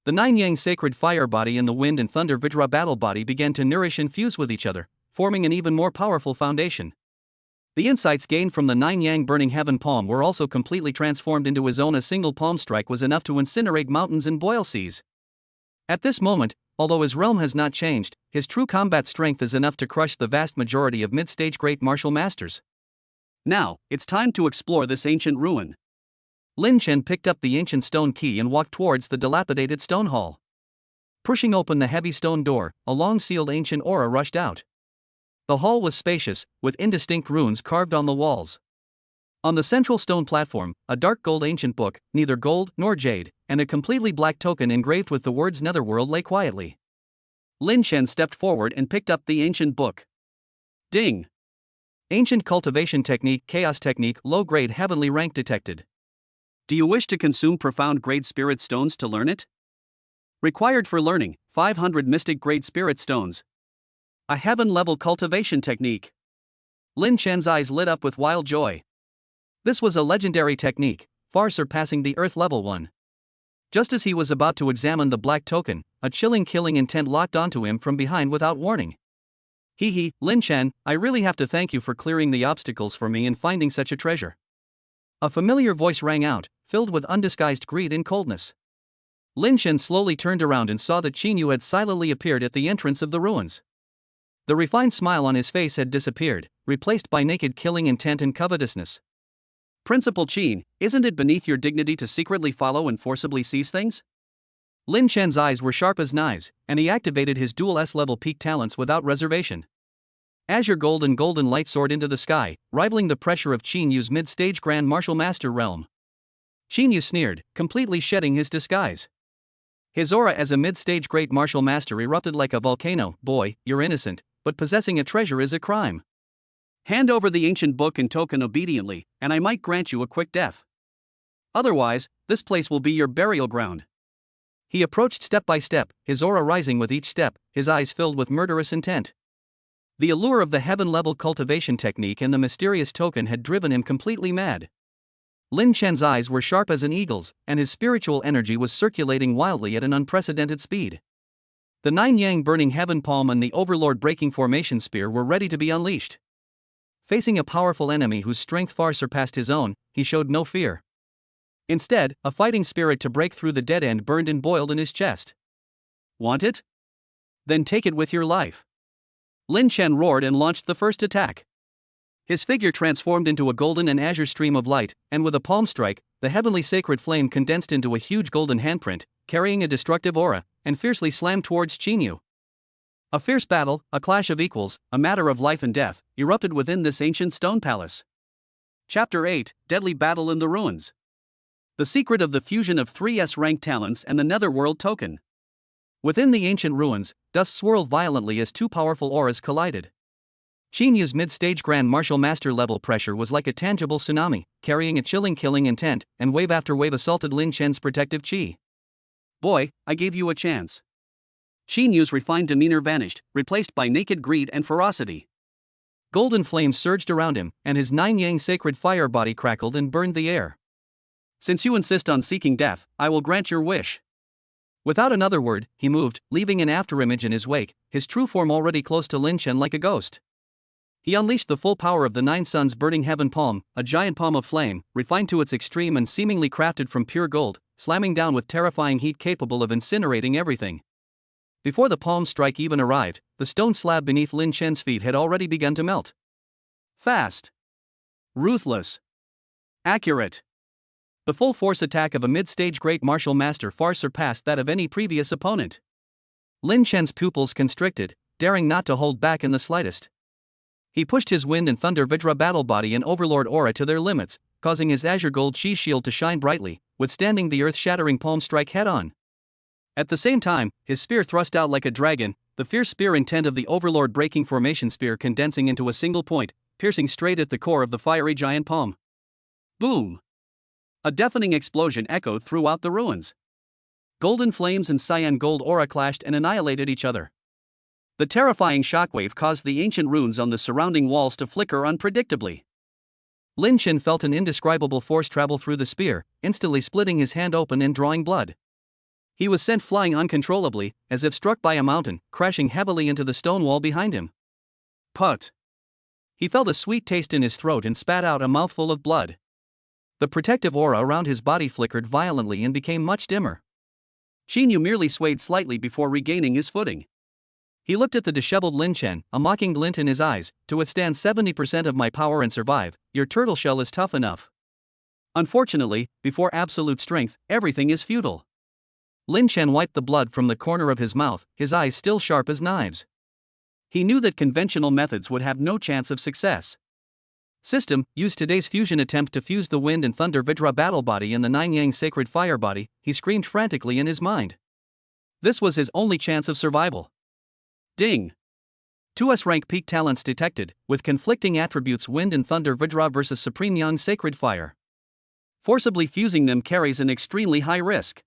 The nine yang sacred fire body and the wind and thunder Vajra battle body began to nourish and fuse with each other, forming an even more powerful foundation. The insights gained from the nine yang burning heaven palm were also completely transformed into his own. A single palm strike was enough to incinerate mountains and boil seas. At this moment, although his realm has not changed, his true combat strength is enough to crush the vast majority of mid-stage great martial masters. Now, it's time to explore this ancient ruin. Lin Chen picked up the ancient stone key and walked towards the dilapidated stone hall. Pushing open the heavy stone door, a long-sealed ancient aura rushed out. The hall was spacious, with indistinct runes carved on the walls. On the central stone platform, a dark gold ancient book, neither gold nor jade, and a completely black token engraved with the words Netherworld lay quietly. Lin Chen stepped forward and picked up the ancient book. Ding! Ancient cultivation technique, chaos technique, low-grade heavenly rank detected. Do you wish to consume profound grade spirit stones to learn it? Required for learning, 500 mystic grade spirit stones. A heaven-level cultivation technique. Lin Chen's eyes lit up with wild joy. This was a legendary technique, far surpassing the earth-level one. Just as he was about to examine the black token, a chilling killing intent locked onto him from behind without warning. Hee, Lin Chen, I really have to thank you for clearing the obstacles for me and finding such a treasure. A familiar voice rang out, filled with undisguised greed and coldness. Lin Chen slowly turned around and saw that Qin Yu had silently appeared at the entrance of the ruins. The refined smile on his face had disappeared, replaced by naked killing intent and covetousness. Principal Qin, isn't it beneath your dignity to secretly follow and forcibly seize things? Lin Chen's eyes were sharp as knives, and he activated his dual S-level peak talents without reservation. Azure gold and golden light soared into the sky, rivaling the pressure of Qin Yu's mid-stage Grand Martial Master realm. Qin Yu sneered, completely shedding his disguise. His aura as a mid-stage Great Martial Master erupted like a volcano. Boy, you're innocent, but possessing a treasure is a crime. Hand over the ancient book and token obediently, and I might grant you a quick death. Otherwise, this place will be your burial ground. He approached step by step, his aura rising with each step, his eyes filled with murderous intent. The allure of the heaven-level cultivation technique and the mysterious token had driven him completely mad. Lin Chen's eyes were sharp as an eagle's, and his spiritual energy was circulating wildly at an unprecedented speed. The nine yang burning heaven palm and the overlord breaking formation spear were ready to be unleashed. Facing a powerful enemy whose strength far surpassed his own, he showed no fear. Instead, a fighting spirit to break through the dead end burned and boiled in his chest. Want it? Then take it with your life. Lin Chen roared and launched the first attack. His figure transformed into a golden and azure stream of light, and with a palm strike, the heavenly sacred flame condensed into a huge golden handprint, carrying a destructive aura, and fiercely slammed towards Qin Yu. A fierce battle, a clash of equals, a matter of life and death, erupted within this ancient stone palace. Chapter 8, Deadly Battle in the Ruins. The secret of the fusion of 3S rank talents and the Netherworld token. Within the ancient ruins, dust swirled violently as two powerful auras collided. Qin Yu's mid-stage Grand Martial Master level pressure was like a tangible tsunami, carrying a chilling killing intent, and wave after wave assaulted Lin Chen's protective qi. Boy, I gave you a chance. Qin Yu's refined demeanor vanished, replaced by naked greed and ferocity. Golden flames surged around him, and his nine yang sacred fire body crackled and burned the air. Since you insist on seeking death, I will grant your wish. Without another word, he moved, leaving an afterimage in his wake, his true form already close to Lin Chen like a ghost. He unleashed the full power of the Nine Suns burning heaven palm, a giant palm of flame, refined to its extreme and seemingly crafted from pure gold, slamming down with terrifying heat capable of incinerating everything. Before the palm strike even arrived, the stone slab beneath Lin Chen's feet had already begun to melt. Fast. Ruthless. Accurate. The full force attack of a mid-stage Great Martial Master far surpassed that of any previous opponent. Lin Chen's pupils constricted, daring not to hold back in the slightest. He pushed his Wind and Thunder Vajra battle body and Overlord aura to their limits, causing his azure gold chi shield to shine brightly, withstanding the earth-shattering palm strike head-on. At the same time, his spear thrust out like a dragon, the fierce spear intent of the Overlord breaking formation spear condensing into a single point, piercing straight at the core of the fiery giant palm. Boom! A deafening explosion echoed throughout the ruins. Golden flames and cyan gold aura clashed and annihilated each other. The terrifying shockwave caused the ancient runes on the surrounding walls to flicker unpredictably. Lin Chen felt an indescribable force travel through the spear, instantly splitting his hand open and drawing blood. He was sent flying uncontrollably, as if struck by a mountain, crashing heavily into the stone wall behind him. Put! He felt a sweet taste in his throat and spat out a mouthful of blood. The protective aura around his body flickered violently and became much dimmer. Qin Yu merely swayed slightly before regaining his footing. He looked at the disheveled Lin Chen, a mocking glint in his eyes. To withstand 70% of my power and survive, your turtle shell is tough enough. Unfortunately, before absolute strength, everything is futile. Lin Chen wiped the blood from the corner of his mouth, his eyes still sharp as knives. He knew that conventional methods would have no chance of success. System, use today's fusion attempt to fuse the Wind and Thunder Vajra battle body and the Nine Yang sacred fire body, he screamed frantically in his mind. This was his only chance of survival. Ding! 2S rank peak talents detected, with conflicting attributes Wind and Thunder Vajra versus Supreme Yang Sacred Fire. Forcibly fusing them carries an extremely high risk.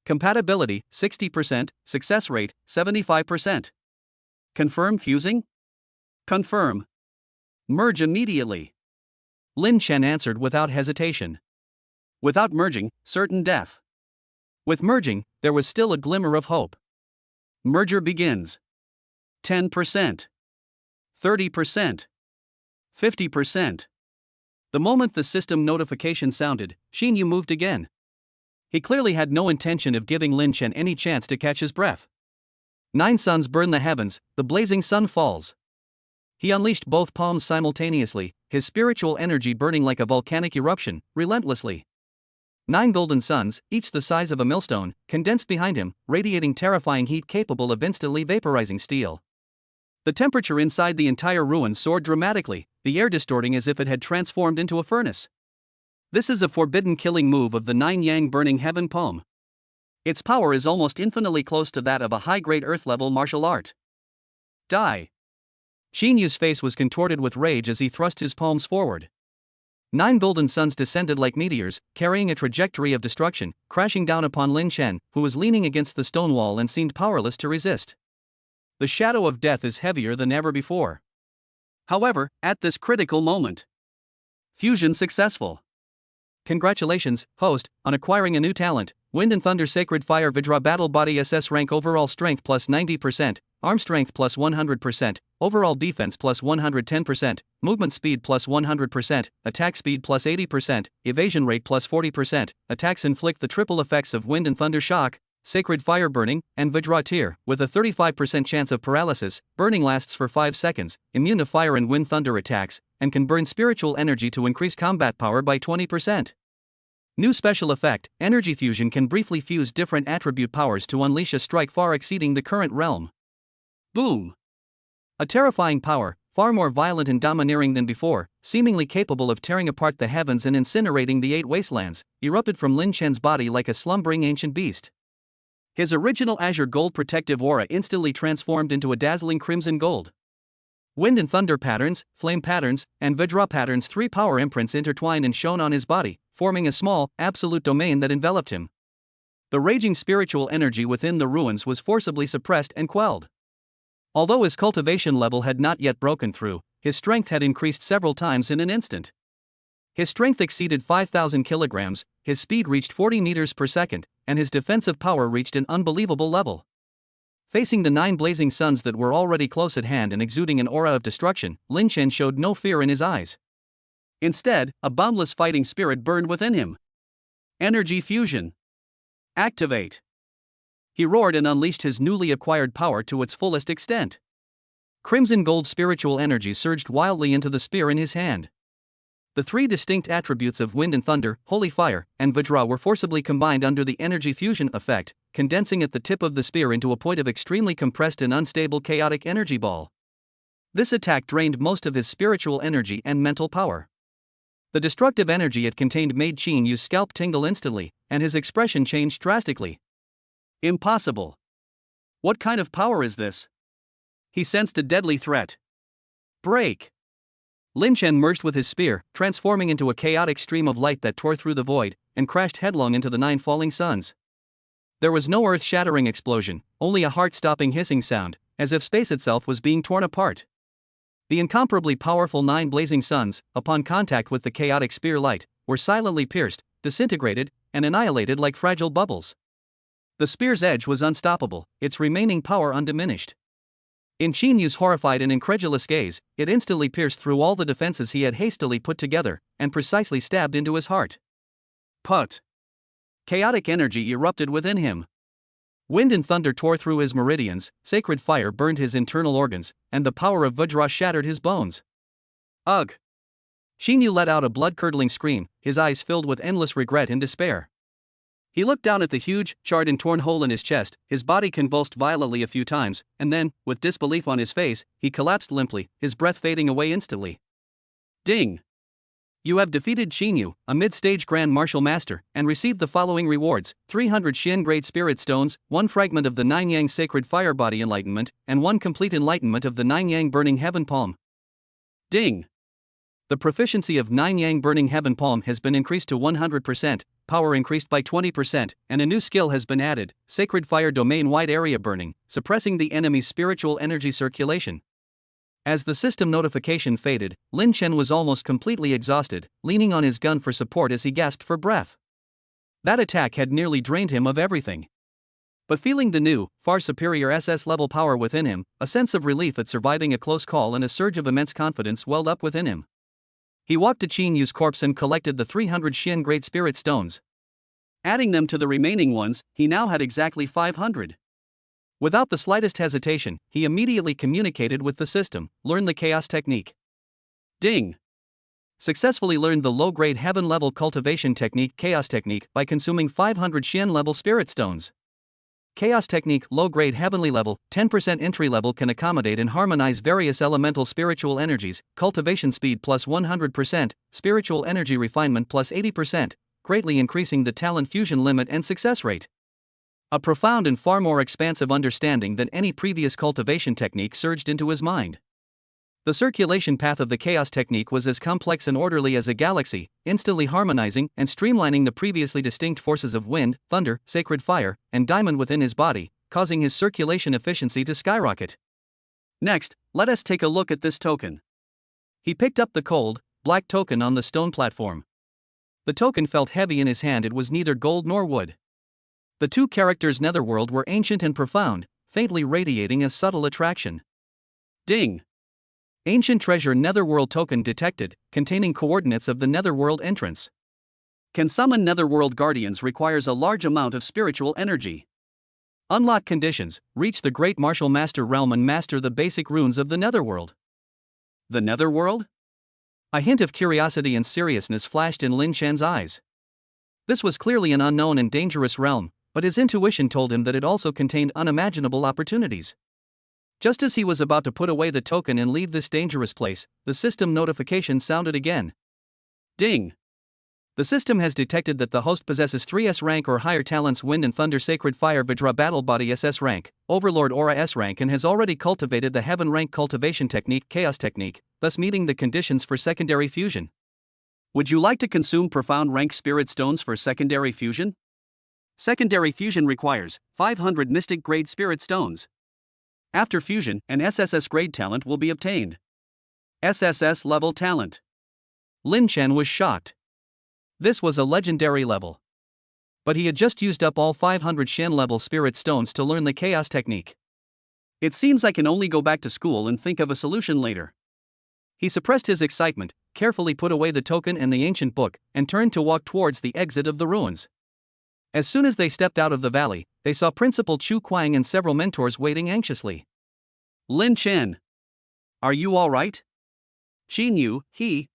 Compatibility, 60%, success rate, 75%. Confirm fusing? Confirm. Merge immediately. Lin Chen answered without hesitation. Without merging, certain death. With merging, there was still a glimmer of hope. Merger begins. 10%. 30%. 50%. The moment the system notification sounded, Qin Yu moved again. He clearly had no intention of giving Lin Chen any chance to catch his breath. 9 suns burn the heavens, the blazing sun falls. He unleashed both palms simultaneously, his spiritual energy burning like a volcanic eruption, relentlessly. 9 golden suns, each the size of a millstone, condensed behind him, radiating terrifying heat capable of instantly vaporizing steel. The temperature inside the entire ruin soared dramatically, the air distorting as if it had transformed into a furnace. This is a forbidden killing move of the 9 Yang Burning Heaven poem. Its power is almost infinitely close to that of a high-grade earth-level martial art. Die! Qin Yu's face was contorted with rage as he thrust his palms forward. 9 golden suns descended like meteors, carrying a trajectory of destruction, crashing down upon Lin Chen, who was leaning against the stone wall and seemed powerless to resist. The shadow of death is heavier than ever before. However, at this critical moment, fusion successful. Congratulations, host, on acquiring a new talent, Wind and Thunder Sacred Fire Vajra Battle Body SS rank overall strength plus 90%, arm strength plus 100%, overall defense plus 110%, movement speed plus 100%, attack speed plus 80%, evasion rate plus 40%, attacks inflict the triple effects of Wind and Thunder Shock, Sacred Fire Burning, and Vajra Tear, with a 35% chance of paralysis. Burning lasts for 5 seconds, immune to fire and wind thunder attacks, and can burn spiritual energy to increase combat power by 20%. New special effect, Energy Fusion can briefly fuse different attribute powers to unleash a strike far exceeding the current realm. Boom! A terrifying power, far more violent and domineering than before, seemingly capable of tearing apart the heavens and incinerating the 8 wastelands, erupted from Lin Chen's body like a slumbering ancient beast. His original azure gold protective aura instantly transformed into a dazzling crimson gold. Wind and thunder patterns, flame patterns, and Vajra patterns, 3 power imprints intertwined and shone on his body, forming a small, absolute domain that enveloped him. The raging spiritual energy within the ruins was forcibly suppressed and quelled. Although his cultivation level had not yet broken through, his strength had increased several times in an instant. His strength exceeded 5,000 kilograms, his speed reached 40 meters per second, and his defensive power reached an unbelievable level. Facing the 9 blazing suns that were already close at hand and exuding an aura of destruction, Lin Chen showed no fear in his eyes. Instead, a boundless fighting spirit burned within him. Energy fusion. Activate. He roared and unleashed his newly acquired power to its fullest extent. Crimson gold spiritual energy surged wildly into the spear in his hand. The 3 distinct attributes of Wind and Thunder, Holy Fire, and Vajra were forcibly combined under the energy fusion effect, condensing at the tip of the spear into a point of extremely compressed and unstable chaotic energy ball. This attack drained most of his spiritual energy and mental power. The destructive energy it contained made Qin Yu's scalp tingle instantly, and his expression changed drastically. Impossible. What kind of power is this? He sensed a deadly threat. Break! Lin Chen merged with his spear, transforming into a chaotic stream of light that tore through the void, and crashed headlong into the 9 falling suns. There was no earth-shattering explosion, only a heart-stopping hissing sound, as if space itself was being torn apart. The incomparably powerful 9 blazing suns, upon contact with the chaotic spear light, were silently pierced, disintegrated, and annihilated like fragile bubbles. The spear's edge was unstoppable, its remaining power undiminished. In Qin Yu's horrified and incredulous gaze, it instantly pierced through all the defenses he had hastily put together, and precisely stabbed into his heart. Put! Chaotic energy erupted within him. Wind and thunder tore through his meridians, sacred fire burned his internal organs, and the power of Vajra shattered his bones. Ugh! Qin Yu let out a blood-curdling scream, his eyes filled with endless regret and despair. He looked down at the huge, charred and torn hole in his chest, his body convulsed violently a few times, and then, with disbelief on his face, he collapsed limply, his breath fading away instantly. Ding! You have defeated Qin Yu, a mid-stage Grand Martial Master, and received the following rewards: 300 Xian Great Spirit Stones, 1 fragment of the 9 Yang Sacred Fire Body Enlightenment, and 1 complete enlightenment of the 9 Yang Burning Heaven Palm. Ding! The proficiency of 9 Yang Burning Heaven Palm has been increased to 100%, power increased by 20%, and a new skill has been added: Sacred Fire Domain Wide Area Burning, suppressing the enemy's spiritual energy circulation. As the system notification faded, Lin Chen was almost completely exhausted, leaning on his gun for support as he gasped for breath. That attack had nearly drained him of everything. But feeling the new, far superior SS-level power within him, a sense of relief at surviving a close call and a surge of immense confidence welled up within him. He walked to Qin Yu's corpse and collected the 300 Xian Great Spirit Stones. Adding them to the remaining ones, he now had exactly 500. Without the slightest hesitation, he immediately communicated with the system, learned the Chaos Technique. Ding! Successfully learned the low-grade heaven-level cultivation technique Chaos Technique by consuming 500 Xian-level Spirit Stones. Chaos Technique low-grade heavenly level, 10% entry level, can accommodate and harmonize various elemental spiritual energies, cultivation speed plus 100%, spiritual energy refinement plus 80%, greatly increasing the talent fusion limit and success rate. A profound and far more expansive understanding than any previous cultivation technique surged into his mind. The circulation path of the Chaos Technique was as complex and orderly as a galaxy, instantly harmonizing and streamlining the previously distinct forces of wind, thunder, sacred fire, and diamond within his body, causing his circulation efficiency to skyrocket. Next, let us take a look at this token. He picked up the cold, black token on the stone platform. The token felt heavy in his hand. It was neither gold nor wood. The 2 characters Netherworld were ancient and profound, faintly radiating a subtle attraction. Ding! Ancient Treasure Netherworld Token detected, containing coordinates of the Netherworld entrance. Can summon Netherworld Guardians, requires a large amount of spiritual energy. Unlock conditions: reach the Great Martial Master Realm and master the basic runes of the Netherworld. The Netherworld? A hint of curiosity and seriousness flashed in Lin Chen's eyes. This was clearly an unknown and dangerous realm, but his intuition told him that it also contained unimaginable opportunities. Just as he was about to put away the token and leave this dangerous place, the system notification sounded again. Ding! The system has detected that the host possesses 3S rank or higher talents: Wind and Thunder, Sacred Fire, Vajra Battle Body SS rank, Overlord Aura S rank, and has already cultivated the Heaven rank cultivation technique Chaos Technique, thus meeting the conditions for secondary fusion. Would you like to consume Profound rank Spirit Stones for secondary fusion? Secondary fusion requires 500 Mystic grade Spirit Stones. After fusion, an SSS grade talent will be obtained. SSS level talent. Lin Chen was shocked. This was a legendary level. But he had just used up all 500 Shen level Spirit Stones to learn the Chaos Technique. It seems I can only go back to school and think of a solution later. He suppressed his excitement, carefully put away the token and the ancient book, and turned to walk towards the exit of the ruins. As soon as they stepped out of the valley, they saw Principal Chu Kuang and several mentors waiting anxiously. Lin Chen. Are you all right? Qin Yu, he.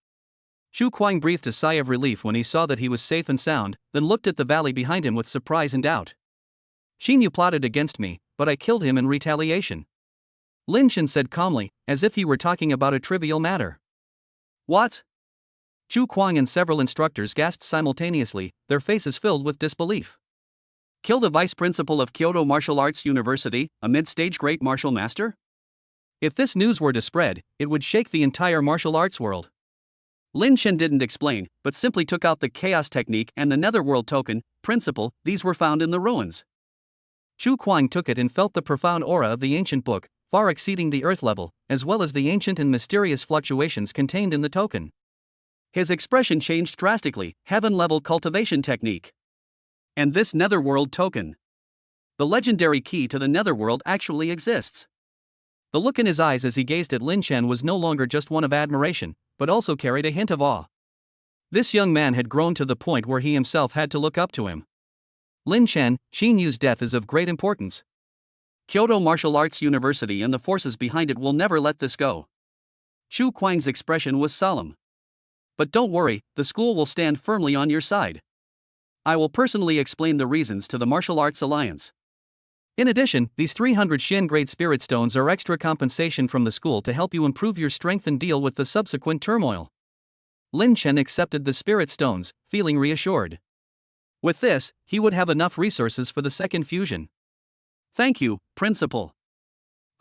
Chu Kuang breathed a sigh of relief when he saw that he was safe and sound, then looked at the valley behind him with surprise and doubt. Qin Yu plotted against me, but I killed him in retaliation. Lin Chen said calmly, as if he were talking about a trivial matter. What? Chu Kuang and several instructors gasped simultaneously, their faces filled with disbelief. Kill the vice principal of Kyoto Martial Arts University, a mid-stage great martial master? If this news were to spread, it would shake the entire martial arts world. Lin Chen didn't explain, but simply took out the Chaos Technique and the Netherworld Token, Principle. These were found in the ruins. Chu Kuang took it and felt the profound aura of the ancient book, far exceeding the Earth level, as well as the ancient and mysterious fluctuations contained in the token. His expression changed drastically, heaven-level cultivation technique. And this netherworld token. The legendary key to the netherworld actually exists. The look in his eyes as he gazed at Lin Chen was no longer just one of admiration, but also carried a hint of awe. This young man had grown to the point where he himself had to look up to him. Lin Chen, Qin Yu's death is of great importance. Kyoto Martial Arts University and the forces behind it will never let this go. Chu Kuang's expression was solemn. But don't worry, the school will stand firmly on your side. I will personally explain the reasons to the Martial Arts Alliance. In addition, these 300 Shin grade spirit stones are extra compensation from the school to help you improve your strength and deal with the subsequent turmoil. Lin Chen accepted the spirit stones, feeling reassured. With this, he would have enough resources for the second fusion. Thank you, Principal.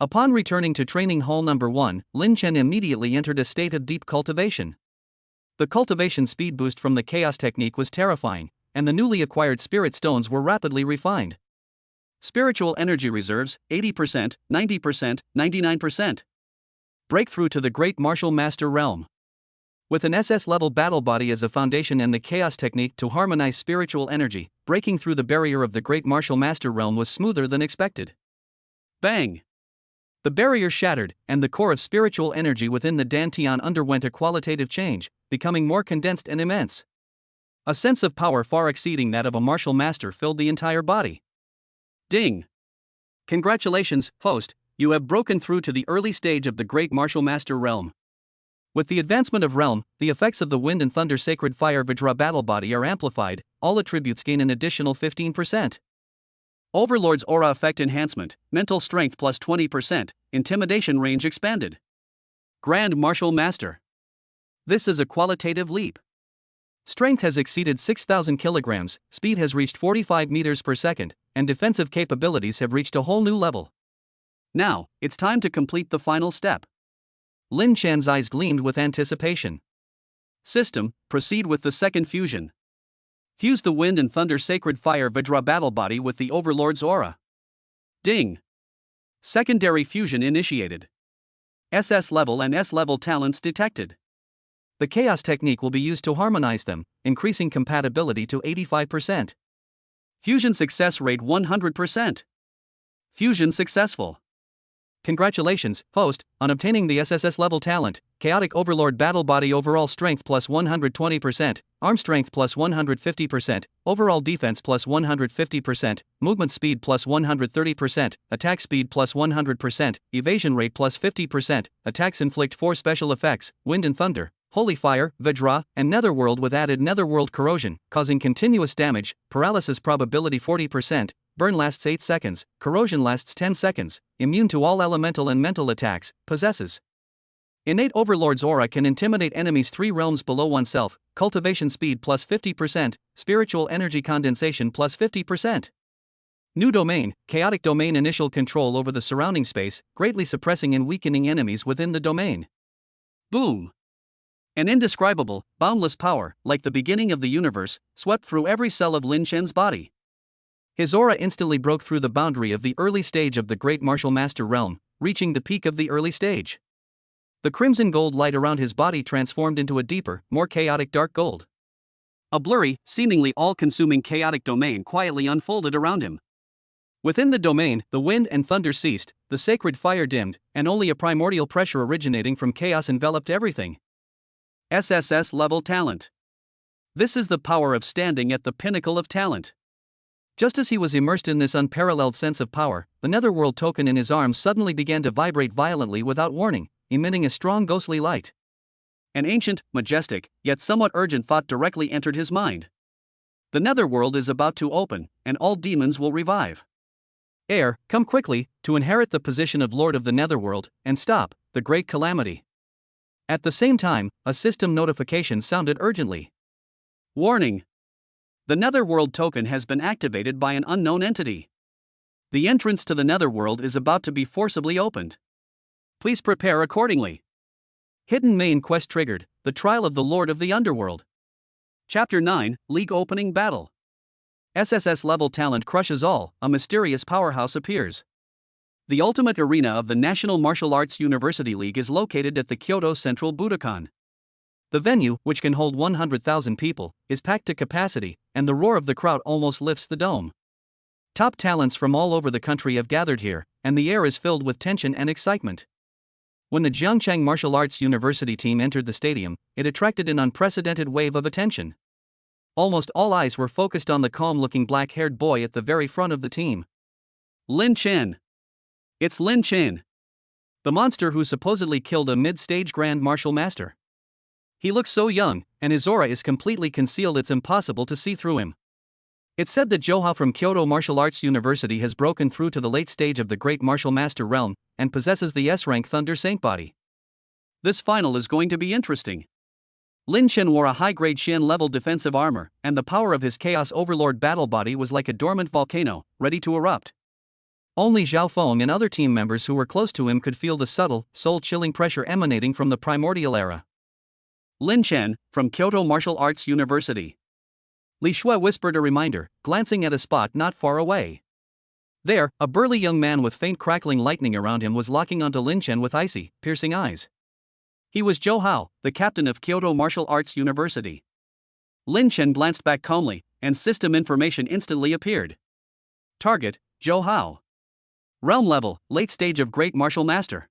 Upon returning to Training Hall Number 1, Lin Chen immediately entered a state of deep cultivation. The cultivation speed boost from the chaos technique was terrifying, and the newly acquired spirit stones were rapidly refined. Spiritual energy reserves, 80%, 90%, 99%. Breakthrough to the Great Martial Master Realm. With an SS-level battle body as a foundation and the chaos technique to harmonize spiritual energy, breaking through the barrier of the Great Martial Master Realm was smoother than expected. Bang! The barrier shattered, and the core of spiritual energy within the Dantian underwent a qualitative change, becoming more condensed and immense. A sense of power far exceeding that of a martial master filled the entire body. Ding! Congratulations, host, you have broken through to the early stage of the Great Martial Master Realm. With the advancement of Realm, the effects of the Wind and Thunder Sacred Fire Vajra battle body are amplified, all attributes gain an additional 15%. Overlord's Aura Effect Enhancement, Mental Strength plus 20%, Intimidation Range expanded. Grand Martial Master. This is a qualitative leap. Strength has exceeded 6,000 kilograms, speed has reached 45 meters per second, and defensive capabilities have reached a whole new level. Now, it's time to complete the final step. Lin Chen's eyes gleamed with anticipation. System, proceed with the second fusion. Fuse the Wind and Thunder Sacred Fire Vajra battle body with the Overlord's aura. Ding! Secondary fusion initiated. SS level and S level talents detected. The chaos technique will be used to harmonize them, increasing compatibility to 85%. Fusion success rate 100%. Fusion successful. Congratulations, host, on obtaining the SSS level talent, Chaotic Overlord Battle Body overall strength plus 120%, arm strength plus 150%, overall defense plus 150%, movement speed plus 130%, attack speed plus 100%, evasion rate plus 50%, attacks inflict 4 special effects, Wind and Thunder, Holy Fire, Vajra, and Netherworld with added Netherworld Corrosion, causing continuous damage, paralysis probability 40%, burn lasts 8 seconds, corrosion lasts 10 seconds, immune to all elemental and mental attacks, possesses. Innate Overlord's aura can intimidate enemies 3 realms below oneself, cultivation speed plus 50%, spiritual energy condensation plus 50%. New domain, chaotic domain initial control over the surrounding space, greatly suppressing and weakening enemies within the domain. Boom! An indescribable, boundless power, like the beginning of the universe, swept through every cell of Lin Chen's body. His aura instantly broke through the boundary of the early stage of the Great Martial Master Realm, reaching the peak of the early stage. The crimson gold light around his body transformed into a deeper, more chaotic dark gold. A blurry, seemingly all-consuming chaotic domain quietly unfolded around him. Within the domain, the wind and thunder ceased, the sacred fire dimmed, and only a primordial pressure originating from chaos enveloped everything. SSS level talent. This is the power of standing at the pinnacle of talent. Just as he was immersed in this unparalleled sense of power, the Netherworld token in his arms suddenly began to vibrate violently without warning, emitting a strong ghostly light. An ancient, majestic, yet somewhat urgent thought directly entered his mind. The Netherworld is about to open, and all demons will revive. Heir, come quickly, to inherit the position of Lord of the Netherworld, and stop the great calamity. At the same time, a system notification sounded urgently. Warning! The Netherworld token has been activated by an unknown entity. The entrance to the Netherworld is about to be forcibly opened. Please prepare accordingly. Hidden main quest triggered, the trial of the Lord of the Underworld. Chapter 9, League Opening Battle. SSS level talent crushes all, a mysterious powerhouse appears. The ultimate arena of the National Martial Arts University League is located at the Kyoto Central Budokan. The venue, which can hold 100,000 people, is packed to capacity, and the roar of the crowd almost lifts the dome. Top talents from all over the country have gathered here, and the air is filled with tension and excitement. When the Zhejiang Martial Arts University team entered the stadium, it attracted an unprecedented wave of attention. Almost all eyes were focused on the calm-looking black-haired boy at the very front of the team. Lin Chen. It's Lin Chen, the monster who supposedly killed a mid-stage Grand Martial Master. He looks so young, and his aura is completely concealed, it's impossible to see through him. It's said that Zhou from Kyoto Martial Arts University has broken through to the late stage of the Great Martial Master realm, and possesses the S-rank Thunder Saint body. This final is going to be interesting. Lin Chen wore a high-grade Shen-level defensive armor, and the power of his Chaos Overlord battle body was like a dormant volcano, ready to erupt. Only Zhao Feng and other team members who were close to him could feel the subtle, soul-chilling pressure emanating from the primordial era. Lin Chen, from Kyoto Martial Arts University. Li Shui whispered a reminder, glancing at a spot not far away. There, a burly young man with faint crackling lightning around him was locking onto Lin Chen with icy, piercing eyes. He was Zhou Hao, the captain of Kyoto Martial Arts University. Lin Chen glanced back calmly, and system information instantly appeared. Target, Zhou Hao. Realm level, late stage of Great Martial Master.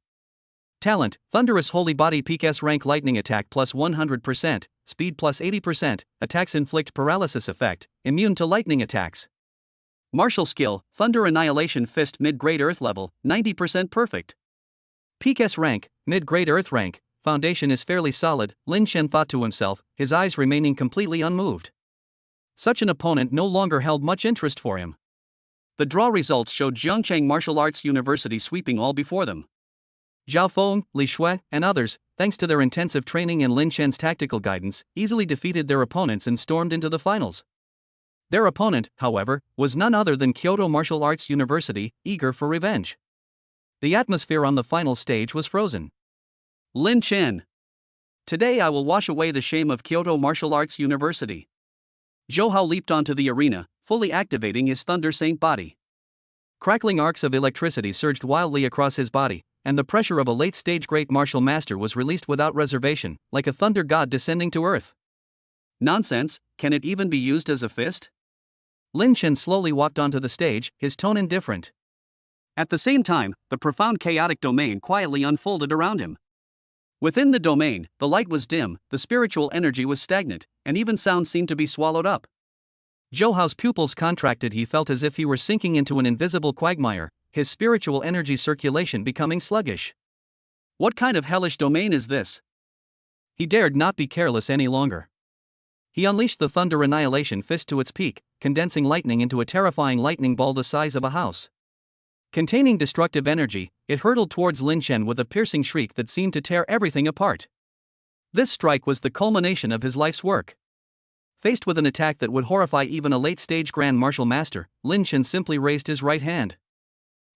Talent, Thunderous Holy Body Peak S rank lightning attack plus 100%, speed plus 80%, attacks inflict paralysis effect, immune to lightning attacks. Martial skill, Thunder Annihilation Fist mid-grade earth level, 90% perfect. Peak S rank, mid-grade earth rank, foundation is fairly solid, Lin Chen thought to himself, his eyes remaining completely unmoved. Such an opponent no longer held much interest for him. The draw results showed Zhejiang Martial Arts University sweeping all before them. Zhao Feng, Li Shui, and others, thanks to their intensive training and Lin Chen's tactical guidance, easily defeated their opponents and stormed into the finals. Their opponent, however, was none other than Kyoto Martial Arts University, eager for revenge. The atmosphere on the final stage was frozen. Lin Chen. Today I will wash away the shame of Kyoto Martial Arts University. Zhou Hao leaped onto the arena, fully activating his Thunder Saint body. Crackling arcs of electricity surged wildly across his body, and the pressure of a late-stage Great Martial Master was released without reservation, like a thunder god descending to earth. Nonsense, can it even be used as a fist? Lin Chen slowly walked onto the stage, his tone indifferent. At the same time, the profound chaotic domain quietly unfolded around him. Within the domain, the light was dim, the spiritual energy was stagnant, and even sound seemed to be swallowed up. Zhou Hao's pupils contracted, he felt as if he were sinking into an invisible quagmire, his spiritual energy circulation becoming sluggish. What kind of hellish domain is this? He dared not be careless any longer. He unleashed the Thunder Annihilation Fist to its peak, condensing lightning into a terrifying lightning ball the size of a house. Containing destructive energy, it hurtled towards Lin Chen with a piercing shriek that seemed to tear everything apart. This strike was the culmination of his life's work. Faced with an attack that would horrify even a late-stage Grand Martial Master, Lin Chen simply raised his right hand.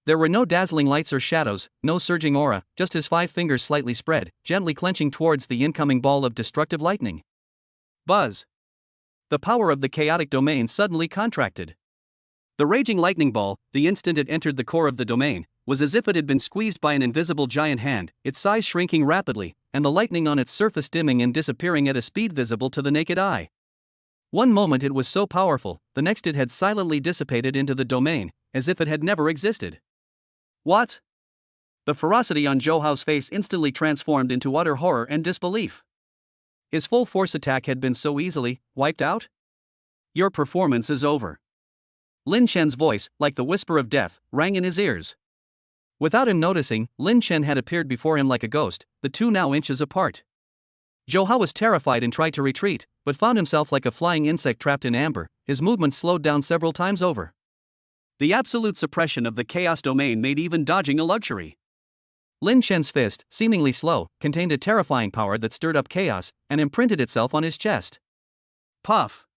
There were no dazzling lights or shadows, no surging aura, just his 5 fingers slightly spread, gently clenching towards the incoming ball of destructive lightning. Buzz! The power of the chaotic domain suddenly contracted. The raging lightning ball, the instant it entered the core of the domain, was as if it had been squeezed by an invisible giant hand, its size shrinking rapidly, and the lightning on its surface dimming and disappearing at a speed visible to the naked eye. One moment it was so powerful, the next it had silently dissipated into the domain, as if it had never existed. What? The ferocity on Zhou Hao's face instantly transformed into utter horror and disbelief. His full force attack had been so easily wiped out? Your performance is over. Lin Chen's voice, like the whisper of death, rang in his ears. Without him noticing, Lin Chen had appeared before him like a ghost, the two now inches apart. Zhou Hao was terrified and tried to retreat, but found himself like a flying insect trapped in amber, his movements slowed down several times over. The absolute suppression of the chaos domain made even dodging a luxury. Lin Chen's fist, seemingly slow, contained a terrifying power that stirred up chaos and imprinted itself on his chest. Puff!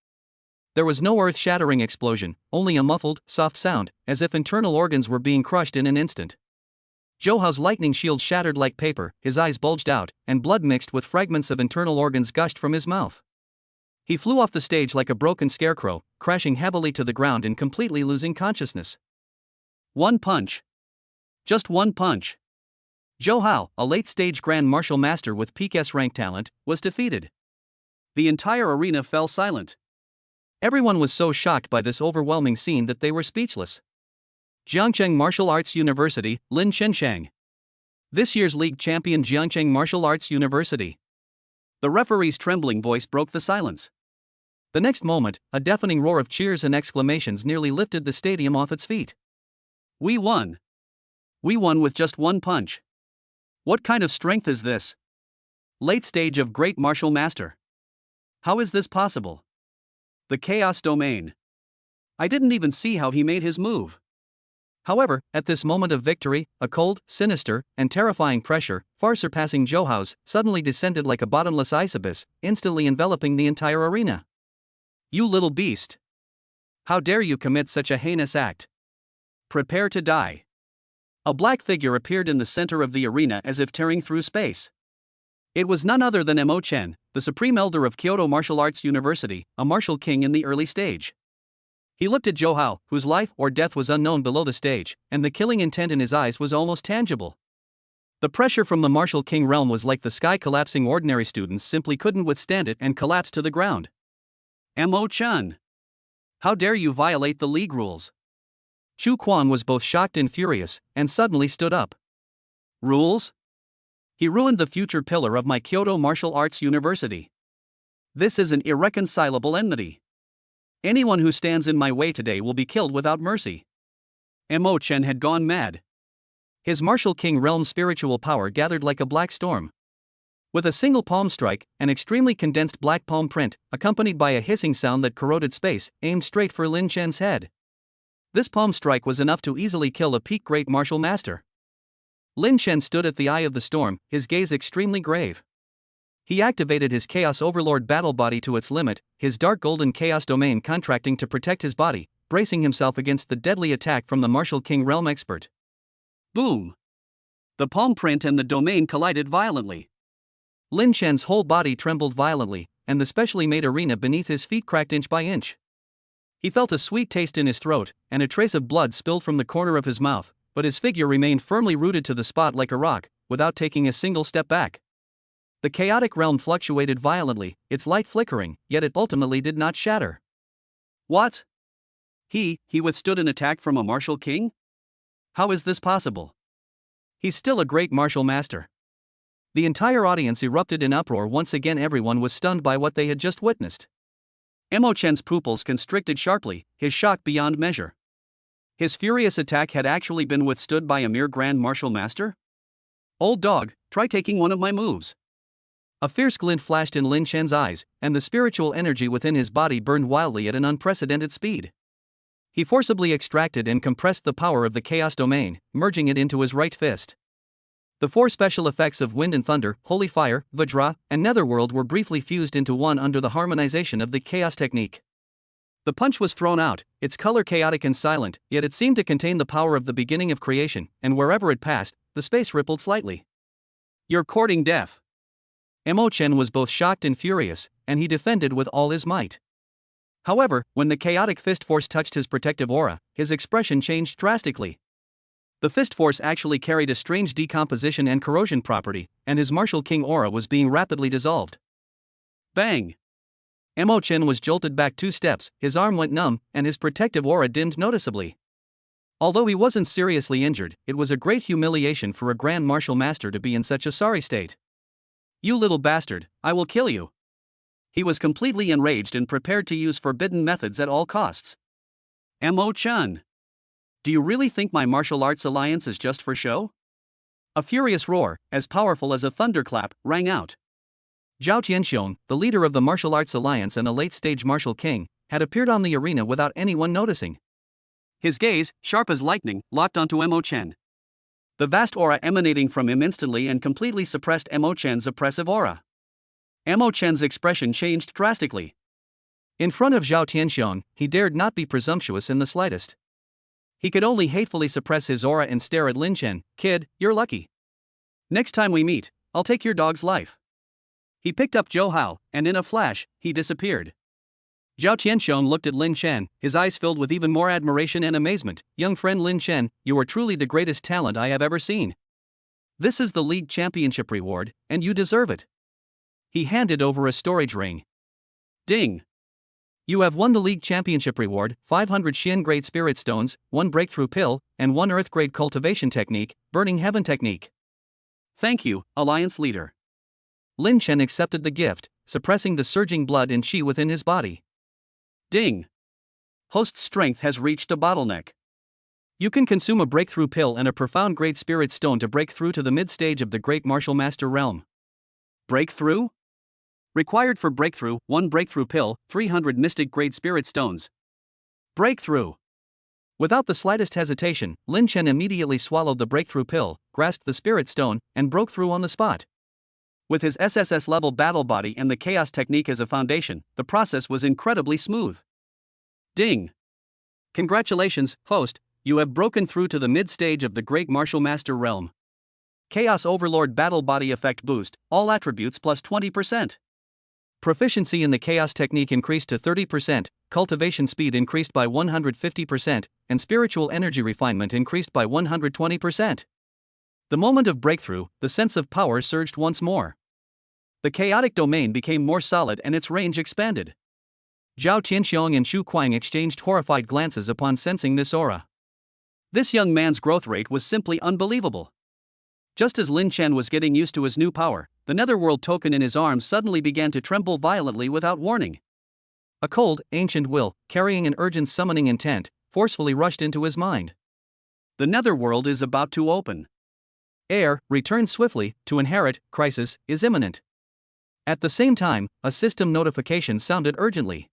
There was no earth-shattering explosion, only a muffled, soft sound, as if internal organs were being crushed in an instant. Zhou Hao's lightning shield shattered like paper, his eyes bulged out, and blood mixed with fragments of internal organs gushed from his mouth. He flew off the stage like a broken scarecrow, crashing heavily to the ground and completely losing consciousness. One punch. Just one punch. Zhou Hao, a late-stage Grand Martial Master with peak S-rank talent, was defeated. The entire arena fell silent. Everyone was so shocked by this overwhelming scene that they were speechless. Jiangcheng Martial Arts University, Lin Chenshang. This year's league champion Jiangcheng Martial Arts University. The referee's trembling voice broke the silence. The next moment, a deafening roar of cheers and exclamations nearly lifted the stadium off its feet. We won! We won with just one punch. What kind of strength is this? Late stage of great martial master. How is this possible? The chaos domain. I didn't even see how he made his move. However, at this moment of victory, a cold, sinister, and terrifying pressure, far surpassing Zhou Hao's, suddenly descended like a bottomless ice abyss, instantly enveloping the entire arena. You little beast! How dare you commit such a heinous act? Prepare to die. A black figure appeared in the center of the arena as if tearing through space. It was none other than Mo Chen, the supreme elder of Kyoto Martial Arts University, a martial king in the early stage. He looked at Zhou Hao, whose life or death was unknown below the stage, and the killing intent in his eyes was almost tangible. The pressure from the martial king realm was like the sky collapsing. Ordinary students simply couldn't withstand it and collapsed to the ground. Mo Chen! How dare you violate the league rules? Chu Quan was both shocked and furious, and suddenly stood up. Rules? He ruined the future pillar of my Kyoto Martial Arts University. This is an irreconcilable enmity. Anyone who stands in my way today will be killed without mercy. Mo Chen had gone mad. His martial king realm spiritual power gathered like a black storm. With a single palm strike, an extremely condensed black palm print, accompanied by a hissing sound that corroded space, aimed straight for Lin Chen's head. This palm strike was enough to easily kill a peak great martial master. Lin Chen stood at the eye of the storm, his gaze extremely grave. He activated his Chaos Overlord battle body to its limit, his dark golden chaos domain contracting to protect his body, bracing himself against the deadly attack from the martial king realm expert. Boom! The palm print and the domain collided violently. Lin Chen's whole body trembled violently, and the specially made arena beneath his feet cracked inch by inch. He felt a sweet taste in his throat, and a trace of blood spilled from the corner of his mouth, but his figure remained firmly rooted to the spot like a rock, without taking a single step back. The chaotic realm fluctuated violently, its light flickering, yet it ultimately did not shatter. What? He withstood an attack from a martial king? How is this possible? He's still a great martial master. The entire audience erupted in uproar. Once again everyone was stunned by what they had just witnessed. Mo Chen's pupils constricted sharply, his shock beyond measure. His furious attack had actually been withstood by a mere grand martial master? Old dog, try taking one of my moves. A fierce glint flashed in Lin Chen's eyes, and the spiritual energy within his body burned wildly at an unprecedented speed. He forcibly extracted and compressed the power of the chaos domain, merging it into his right fist. The four special effects of wind and thunder, holy fire, Vajra, and netherworld were briefly fused into one under the harmonization of the chaos technique. The punch was thrown out, its color chaotic and silent, yet it seemed to contain the power of the beginning of creation, and wherever it passed, the space rippled slightly. You're courting death. Mo Chen was both shocked and furious, and he defended with all his might. However, when the chaotic fist force touched his protective aura, his expression changed drastically. The fist force actually carried a strange decomposition and corrosion property, and his martial king aura was being rapidly dissolved. Bang! Mo Chen was jolted back 2 steps, his arm went numb, and his protective aura dimmed noticeably. Although he wasn't seriously injured, it was a great humiliation for a grand martial master to be in such a sorry state. You little bastard, I will kill you. He was completely enraged and prepared to use forbidden methods at all costs. Mo Chen! Do you really think my martial arts alliance is just for show? A furious roar, as powerful as a thunderclap, rang out. Zhao Tianxiong, the leader of the martial arts alliance and a late-stage martial king, had appeared on the arena without anyone noticing. His gaze, sharp as lightning, locked onto Mo Chen. The vast aura emanating from him instantly and completely suppressed Mo Chen's oppressive aura. Mo Chen's expression changed drastically. In front of Zhao Tianxiong, he dared not be presumptuous in the slightest. He could only hatefully suppress his aura and stare at Lin Chen. Kid, you're lucky. Next time we meet, I'll take your dog's life. He picked up Zhou Hao, and in a flash, he disappeared. Zhao Tianxiong looked at Lin Chen, his eyes filled with even more admiration and amazement. Young friend Lin Chen, you are truly the greatest talent I have ever seen. This is the League Championship reward, and you deserve it. He handed over a storage ring. Ding! You have won the League Championship reward, 500 Xian Grade Spirit Stones, 1 Breakthrough Pill, and 1 Earth Grade Cultivation Technique, Burning Heaven Technique. Thank you, Alliance Leader. Lin Chen accepted the gift, suppressing the surging blood and qi within his body. Ding! Host's strength has reached a bottleneck. You can consume a breakthrough pill and a profound Great Spirit Stone to break through to the mid-stage of the Great Martial Master Realm. Breakthrough? Required for breakthrough, 1 breakthrough pill, 300 Mystic Great Spirit Stones. Breakthrough! Without the slightest hesitation, Lin Chen immediately swallowed the breakthrough pill, grasped the Spirit Stone, and broke through on the spot. With his SSS-level battle body and the Chaos Technique as a foundation, the process was incredibly smooth. Ding! Congratulations, host, you have broken through to the mid-stage of the Great Martial Master Realm. Chaos Overlord Battle Body Effect Boost, all attributes plus 20%. Proficiency in the Chaos Technique increased to 30%, cultivation speed increased by 150%, and spiritual energy refinement increased by 120%. The moment of breakthrough, the sense of power surged once more. The chaotic domain became more solid and its range expanded. Zhao Tianxiong and Xu Kuang exchanged horrified glances upon sensing this aura. This young man's growth rate was simply unbelievable. Just as Lin Chen was getting used to his new power, the Netherworld token in his arms suddenly began to tremble violently without warning. A cold, ancient will, carrying an urgent summoning intent, forcefully rushed into his mind. The Netherworld is about to open. Heir, return swiftly, to inherit, crisis, is imminent. At the same time, a system notification sounded urgently.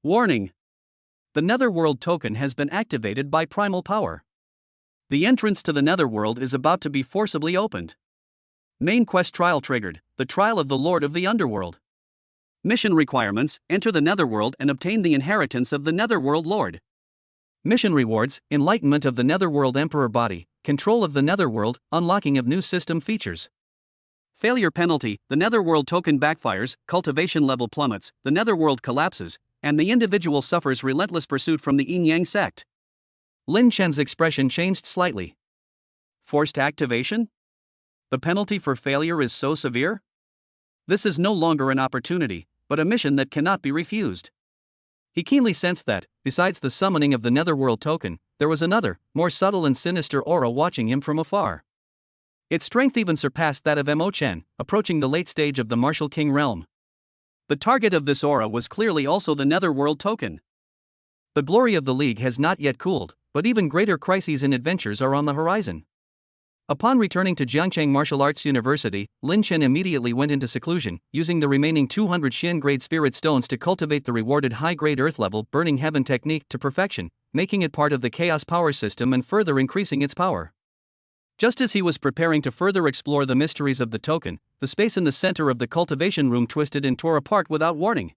Warning! The Netherworld token has been activated by primal power. The entrance to the Netherworld is about to be forcibly opened. Main quest trial triggered, the trial of the Lord of the Underworld. Mission requirements, enter the Netherworld and obtain the inheritance of the Netherworld Lord. Mission rewards, enlightenment of the Netherworld Emperor body, control of the Netherworld, unlocking of new system features. Failure penalty, the Netherworld token backfires, cultivation level plummets, the Netherworld collapses, and the individual suffers relentless pursuit from the Yin-Yang sect. Lin Chen's expression changed slightly. Forced activation? The penalty for failure is so severe? This is no longer an opportunity, but a mission that cannot be refused. He keenly sensed that, besides the summoning of the Netherworld token, there was another, more subtle and sinister aura watching him from afar. Its strength even surpassed that of Mo Chen, approaching the late stage of the Martial King realm. The target of this aura was clearly also the Netherworld token. The glory of the League has not yet cooled, but even greater crises and adventures are on the horizon. Upon returning to Jiangcheng Martial Arts University, Lin Chen immediately went into seclusion, using the remaining 200 Xian Grade Spirit Stones to cultivate the rewarded high-grade Earth-level Burning Heaven technique to perfection, making it part of the Chaos Power System and further increasing its power. Just as he was preparing to further explore the mysteries of the token, the space in the center of the cultivation room twisted and tore apart without warning.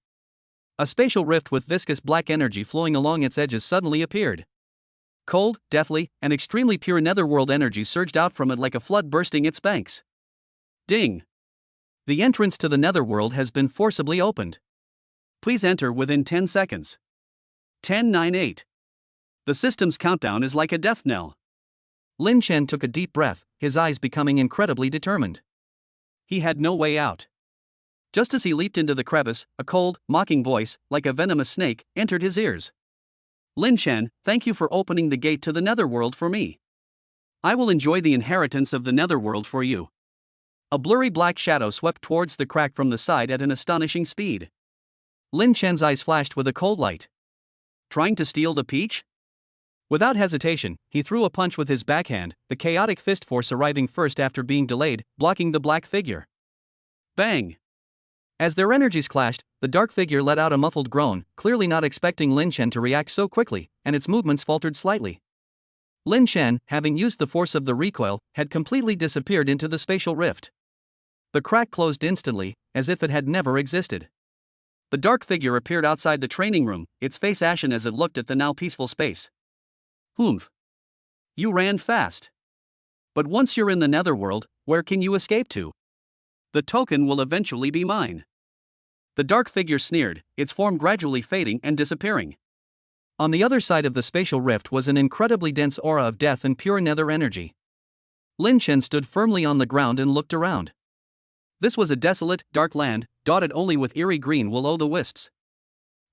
A spatial rift with viscous black energy flowing along its edges suddenly appeared. Cold, deathly, and extremely pure Netherworld energy surged out from it like a flood bursting its banks. Ding! The entrance to the Netherworld has been forcibly opened. Please enter within 10 seconds. 10, 9, 8. The system's countdown is like a death knell. Lin Chen took a deep breath, his eyes becoming incredibly determined. He had no way out. Just as he leaped into the crevice, a cold, mocking voice, like a venomous snake, entered his ears. Lin Chen, thank you for opening the gate to the Netherworld for me. I will enjoy the inheritance of the Netherworld for you. A blurry black shadow swept towards the crack from the side at an astonishing speed. Lin Chen's eyes flashed with a cold light. Trying to steal the peach? Without hesitation, he threw a punch with his backhand, the chaotic fist force arriving first after being delayed, blocking the black figure. Bang! As their energies clashed, the dark figure let out a muffled groan, clearly not expecting Lin Chen to react so quickly, and its movements faltered slightly. Lin Chen, having used the force of the recoil, had completely disappeared into the spatial rift. The crack closed instantly, as if it had never existed. The dark figure appeared outside the training room, its face ashen as it looked at the now peaceful space. Humph. You ran fast. But once you're in the Netherworld, where can you escape to? The token will eventually be mine. The dark figure sneered, its form gradually fading and disappearing. On the other side of the spatial rift was an incredibly dense aura of death and pure nether energy. Lin Chen stood firmly on the ground and looked around. This was a desolate, dark land, dotted only with eerie green will-o'-the-wisps.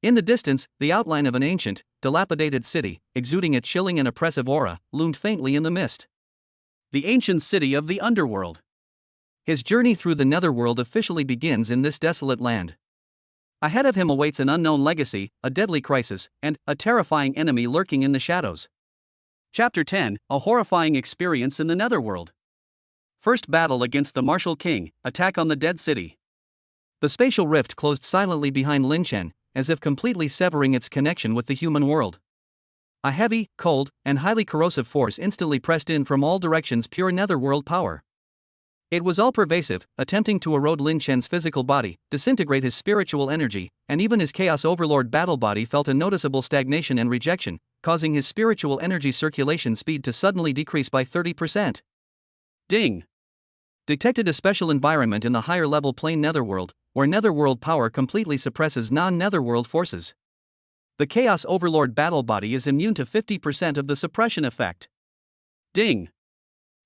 In the distance, the outline of an ancient, dilapidated city, exuding a chilling and oppressive aura, loomed faintly in the mist. The ancient city of the underworld. His journey through the netherworld officially begins in this desolate land. Ahead of him awaits an unknown legacy, a deadly crisis, and a terrifying enemy lurking in the shadows. Chapter 10: A horrifying experience in the netherworld. First battle against the Martial King, attack on the dead city. The spatial rift closed silently behind Lin Chen, as if completely severing its connection with the human world. A heavy, cold, and highly corrosive force instantly pressed in from all directions, pure netherworld power. It was all-pervasive, attempting to erode Lin Chen's physical body, disintegrate his spiritual energy, and even his Chaos Overlord battle body felt a noticeable stagnation and rejection, causing his spiritual energy circulation speed to suddenly decrease by 30%. Ding! Detected a special environment in the higher-level plane netherworld, where netherworld power completely suppresses non-netherworld forces. The Chaos Overlord battle body is immune to 50% of the suppression effect. Ding!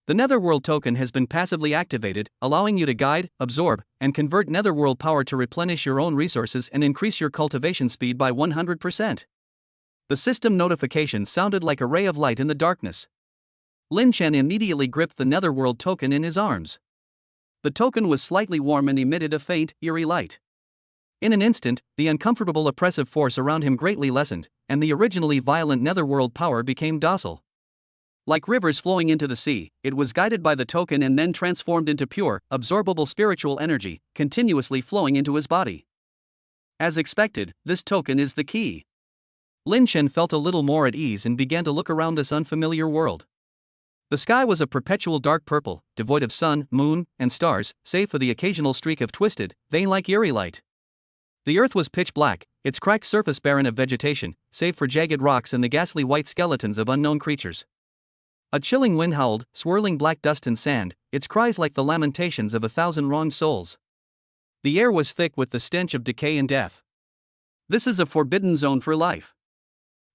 The netherworld token has been passively activated, allowing you to guide, absorb, and convert netherworld power to replenish your own resources and increase your cultivation speed by 100%. The system notification sounded like a ray of light in the darkness. Lin Chen immediately gripped the netherworld token in his arms. The token was slightly warm and emitted a faint, eerie light. In an instant, the uncomfortable oppressive force around him greatly lessened, and the originally violent netherworld power became docile. Like rivers flowing into the sea, it was guided by the token and then transformed into pure, absorbable spiritual energy, continuously flowing into his body. As expected, this token is the key. Lin Chen felt a little more at ease and began to look around this unfamiliar world. The sky was a perpetual dark purple, devoid of sun, moon, and stars, save for the occasional streak of twisted, vein-like eerie light. The earth was pitch black, its cracked surface barren of vegetation, save for jagged rocks and the ghastly white skeletons of unknown creatures. A chilling wind howled, swirling black dust and sand, its cries like the lamentations of 1,000 wronged souls. The air was thick with the stench of decay and death. This is a forbidden zone for life.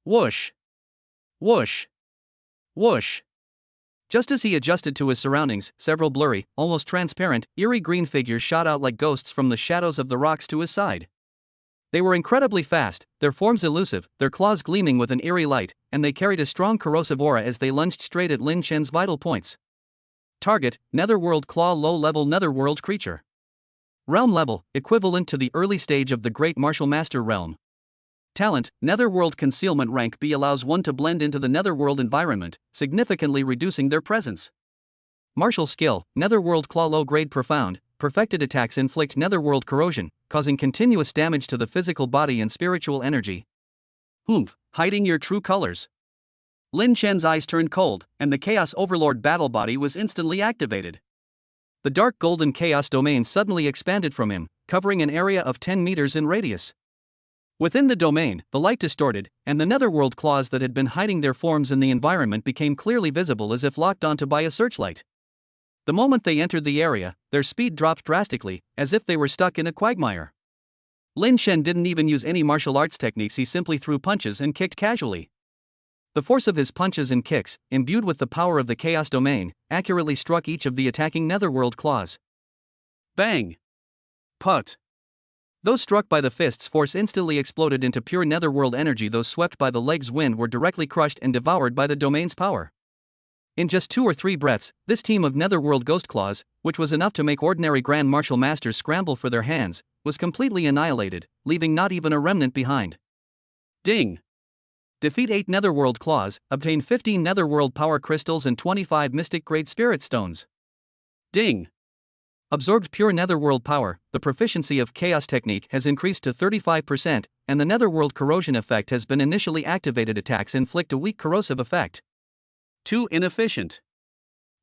Whoosh! Whoosh! Whoosh! Just as he adjusted to his surroundings, several blurry, almost transparent, eerie green figures shot out like ghosts from the shadows of the rocks to his side. They were incredibly fast, their forms elusive, their claws gleaming with an eerie light, and they carried a strong corrosive aura as they lunged straight at Lin Chen's vital points. Target: Netherworld Claw, low-level netherworld creature. Realm level, equivalent to the early stage of the Great Martial Master realm. Talent: Netherworld Concealment rank B allows one to blend into the netherworld environment, significantly reducing their presence. Martial skill: Netherworld Claw, low-grade profound, perfected attacks inflict netherworld corrosion, causing continuous damage to the physical body and spiritual energy. Humph, hiding your true colors. Lin Chen's eyes turned cold, and the Chaos Overlord battle body was instantly activated. The dark golden chaos domain suddenly expanded from him, covering an area of 10 meters in radius. Within the domain, the light distorted, and the netherworld claws that had been hiding their forms in the environment became clearly visible as if locked onto by a searchlight. The moment they entered the area, their speed dropped drastically, as if they were stuck in a quagmire. Lin Chen didn't even use any martial arts techniques, he simply threw punches and kicked casually. The force of his punches and kicks, imbued with the power of the chaos domain, accurately struck each of the attacking netherworld claws. Bang! Put! Those struck by the fist's force instantly exploded into pure netherworld energy. Those swept by the leg's wind were directly crushed and devoured by the domain's power. In just 2 or 3 breaths, this team of netherworld ghost claws, which was enough to make ordinary Grand Martial Masters scramble for their hands, was completely annihilated, leaving not even a remnant behind. Ding! Defeat 8 netherworld claws, obtain 15 netherworld power crystals and 25 mystic-grade spirit stones. Ding! Absorbed pure netherworld power, the proficiency of chaos technique has increased to 35%, and the netherworld corrosion effect has been initially activated. Attacks inflict a weak corrosive effect. Too inefficient.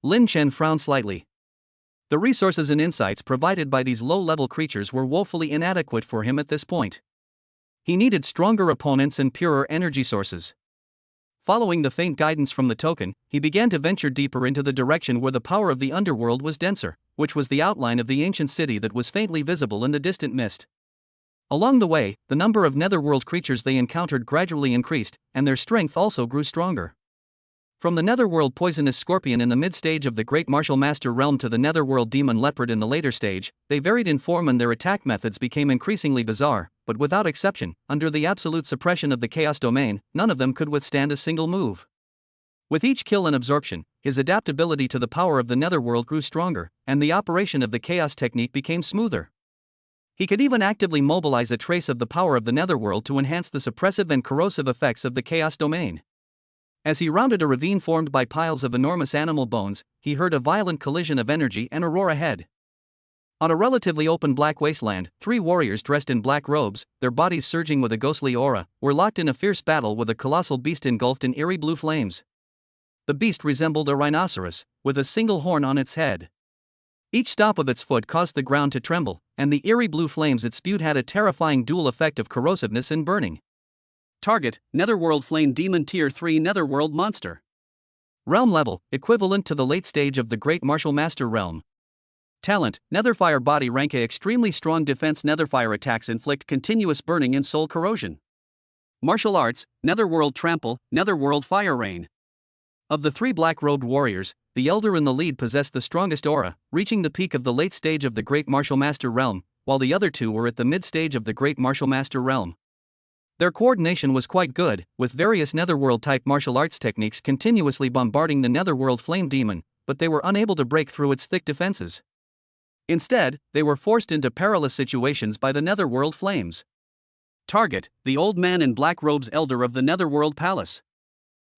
Lin Chen frowned slightly. The resources and insights provided by these low-level creatures were woefully inadequate for him at this point. He needed stronger opponents and purer energy sources. Following the faint guidance from the token, he began to venture deeper into the direction where the power of the underworld was denser, which was the outline of the ancient city that was faintly visible in the distant mist. Along the way, the number of netherworld creatures they encountered gradually increased, and their strength also grew stronger. From the netherworld poisonous scorpion in the mid-stage of the Great Martial Master realm to the netherworld demon leopard in the later stage, they varied in form and their attack methods became increasingly bizarre, but without exception, under the absolute suppression of the Chaos Domain, none of them could withstand a single move. With each kill and absorption, his adaptability to the power of the netherworld grew stronger, and the operation of the Chaos technique became smoother. He could even actively mobilize a trace of the power of the netherworld to enhance the suppressive and corrosive effects of the Chaos Domain. As he rounded a ravine formed by piles of enormous animal bones, he heard a violent collision of energy and a roar ahead. On a relatively open black wasteland, 3 warriors dressed in black robes, their bodies surging with a ghostly aura, were locked in a fierce battle with a colossal beast engulfed in eerie blue flames. The beast resembled a rhinoceros, with a single horn on its head. Each stomp of its foot caused the ground to tremble, and the eerie blue flames it spewed had a terrifying dual effect of corrosiveness and burning. Target: Netherworld Flame Demon Tier 3 Netherworld Monster. Realm level: equivalent to the late stage of the Great Martial Master realm. Talent: Netherfire Body Rank A. Extremely strong defense. Netherfire attacks inflict continuous burning and soul corrosion. Martial arts: Netherworld Trample, Netherworld Fire Rain. Of the 3 black-robed warriors, the elder in the lead possessed the strongest aura, reaching the peak of the late stage of the Great Martial Master realm, while the other 2 were at the mid-stage of the Great Martial Master realm. Their coordination was quite good, with various netherworld-type martial arts techniques continuously bombarding the netherworld flame demon, but they were unable to break through its thick defenses. Instead, they were forced into perilous situations by the netherworld flames. Target: the old man in black robes, elder of the netherworld palace.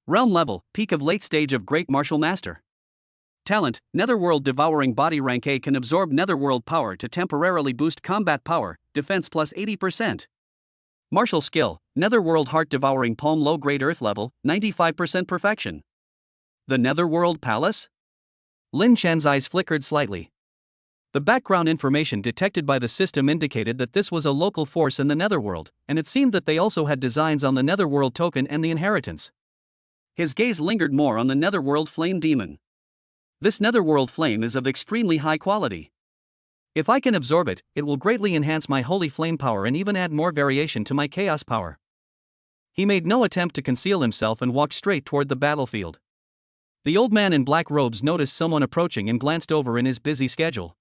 Realm level: peak of late stage of Great Martial Master. Talent: Netherworld Devouring Body Rank A. Can absorb netherworld power to temporarily boost combat power, defense plus 80%. Martial skill: Netherworld Heart Devouring Palm. Low grade earth level, 95% perfection. The Netherworld Palace? Lin Chen's eyes flickered slightly. The background information detected by the system indicated that this was a local force in the Netherworld, and it seemed that they also had designs on the Netherworld token and the inheritance. His gaze lingered more on the Netherworld Flame Demon. This Netherworld Flame is of extremely high quality. If I can absorb it, it will greatly enhance my holy flame power and even add more variation to my chaos power. He made no attempt to conceal himself and walked straight toward the battlefield. The old man in black robes noticed someone approaching and glanced over in his busy schedule.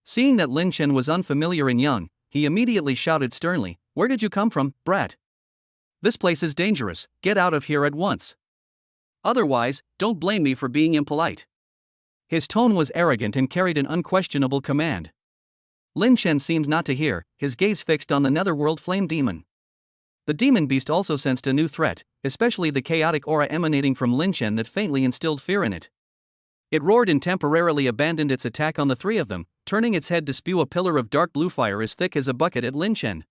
Seeing that Lin Chen was unfamiliar and young, he immediately shouted sternly, "Where did you come from, brat? This place is dangerous, get out of here at once. Otherwise, don't blame me for being impolite." His tone was arrogant and carried an unquestionable command. Lin Chen seemed not to hear, his gaze fixed on the netherworld flame demon. The demon beast also sensed a new threat, especially the chaotic aura emanating from Lin Chen that faintly instilled fear in it. It roared and temporarily abandoned its attack on the 3 of them, turning its head to spew a pillar of dark blue fire as thick as a bucket at Lin Chen.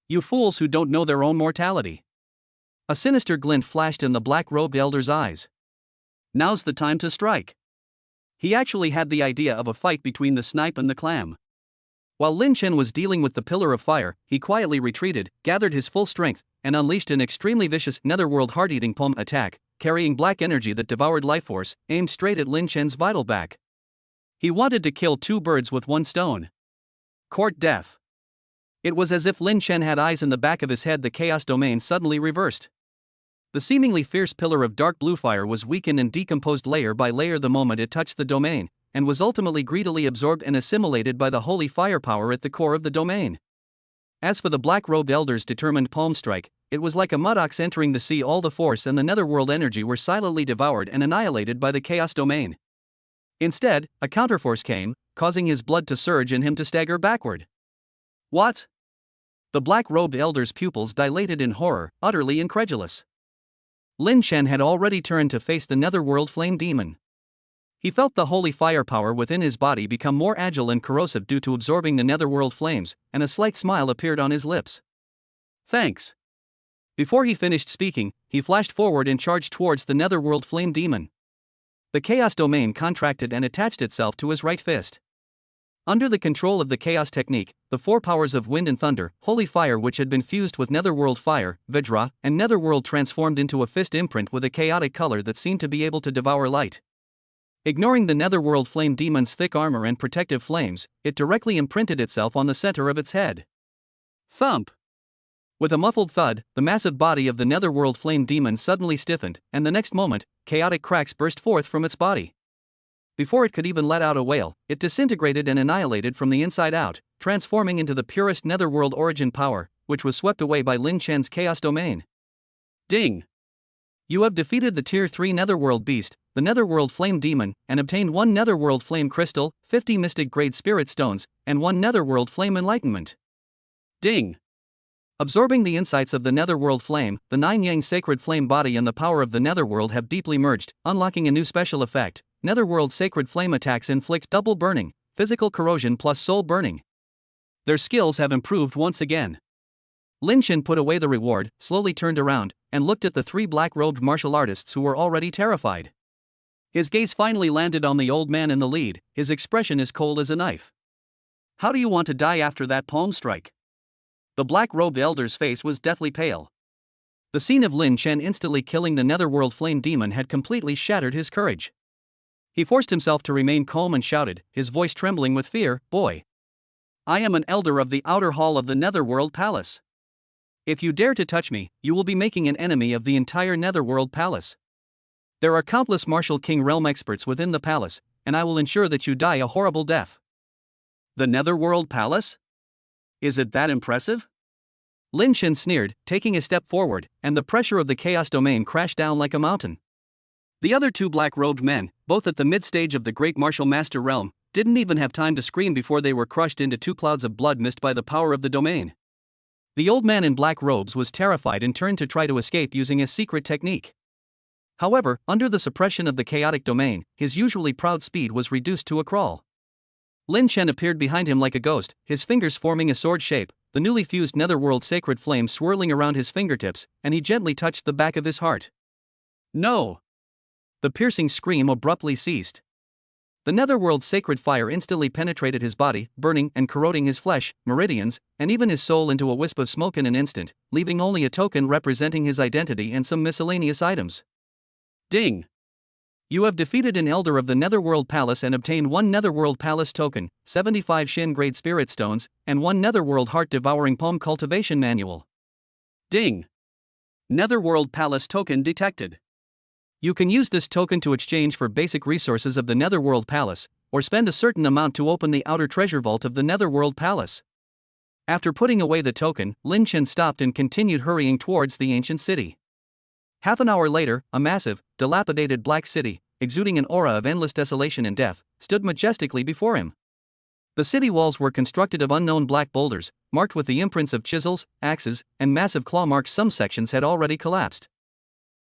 "You fools who don't know their own mortality." A sinister glint flashed in the black-robed elder's eyes. "Now's the time to strike." He actually had the idea of a fight between the snipe and the clam. While Lin Chen was dealing with the pillar of fire, he quietly retreated, gathered his full strength, and unleashed an extremely vicious netherworld heart-eating palm attack, carrying black energy that devoured life force, aimed straight at Lin Chen's vital back. He wanted to kill 2 birds with 1 stone. Court death. It was as if Lin Chen had eyes in the back of his head. The chaos domain suddenly reversed. The seemingly fierce pillar of dark blue fire was weakened and decomposed layer by layer the moment it touched the domain, and was ultimately greedily absorbed and assimilated by the holy firepower at the core of the domain. As for the black-robed elder's determined palm strike, it was like a mud ox entering the sea. All the force and the netherworld energy were silently devoured and annihilated by the chaos domain. Instead, a counterforce came, causing his blood to surge and him to stagger backward. "What?" The black-robed elder's pupils dilated in horror, utterly incredulous. Lin Chen had already turned to face the netherworld flame demon. He felt the holy firepower within his body become more agile and corrosive due to absorbing the netherworld flames, and a slight smile appeared on his lips. "Thanks." Before he finished speaking, he flashed forward and charged towards the netherworld flame demon. The chaos domain contracted and attached itself to his right fist. Under the control of the chaos technique, the 4 powers of wind and thunder, holy fire which had been fused with netherworld fire, Vajra, and netherworld transformed into a fist imprint with a chaotic color that seemed to be able to devour light. Ignoring the netherworld flame demon's thick armor and protective flames, it directly imprinted itself on the center of its head. Thump! With a muffled thud, the massive body of the netherworld flame demon suddenly stiffened, and the next moment, chaotic cracks burst forth from its body. Before it could even let out a wail, it disintegrated and annihilated from the inside out, transforming into the purest netherworld origin power, which was swept away by Lin Chen's chaos domain. Ding! You have defeated the Tier 3 netherworld beast, the netherworld flame demon, and obtained 1 netherworld flame crystal, 50 mystic grade spirit stones, and 1 netherworld flame enlightenment. Ding! Absorbing the insights of the netherworld flame, the 9 yang sacred flame body and the power of the netherworld have deeply merged, unlocking a new special effect. Netherworld sacred flame attacks inflict double burning, physical corrosion plus soul burning. Their skills have improved once again. Lin Chen put away the reward, slowly turned around, and looked at the 3 black-robed martial artists who were already terrified. His gaze finally landed on the old man in the lead, his expression as cold as a knife. How do you want to die after that palm strike? The black-robed elder's face was deathly pale. The scene of Lin Chen instantly killing the netherworld flame demon had completely shattered his courage. He forced himself to remain calm and shouted, his voice trembling with fear, "Boy! I am an elder of the outer hall of the netherworld palace. If you dare to touch me, you will be making an enemy of the entire netherworld palace. There are countless martial king realm experts within the palace, and I will ensure that you die a horrible death." The netherworld palace? Is it that impressive? Lin Chen sneered, taking a step forward, and the pressure of the chaos domain crashed down like a mountain. The other 2 black-robed men, both at the mid-stage of the great martial master realm, didn't even have time to scream before they were crushed into 2 clouds of blood mist by the power of the domain. The old man in black robes was terrified and turned to try to escape using a secret technique. However, under the suppression of the chaotic domain, his usually proud speed was reduced to a crawl. Lin Chen appeared behind him like a ghost, his fingers forming a sword shape, the newly fused netherworld sacred flame swirling around his fingertips, and he gently touched the back of his heart. No! The piercing scream abruptly ceased. The netherworld sacred fire instantly penetrated his body, burning and corroding his flesh, meridians, and even his soul into a wisp of smoke in an instant, leaving only a token representing his identity and some miscellaneous items. Ding! You have defeated an elder of the netherworld palace and obtained 1 netherworld palace token, 75 Shin grade spirit stones, and 1 netherworld heart devouring palm cultivation manual. Ding! Netherworld palace token detected. You can use this token to exchange for basic resources of the netherworld palace, or spend a certain amount to open the outer treasure vault of the netherworld palace. After putting away the token, Lin Chen stopped and continued hurrying towards the ancient city. Half an hour later, a massive, dilapidated black city, exuding an aura of endless desolation and death, stood majestically before him. The city walls were constructed of unknown black boulders, marked with the imprints of chisels, axes, and massive claw marks. Some sections had already collapsed.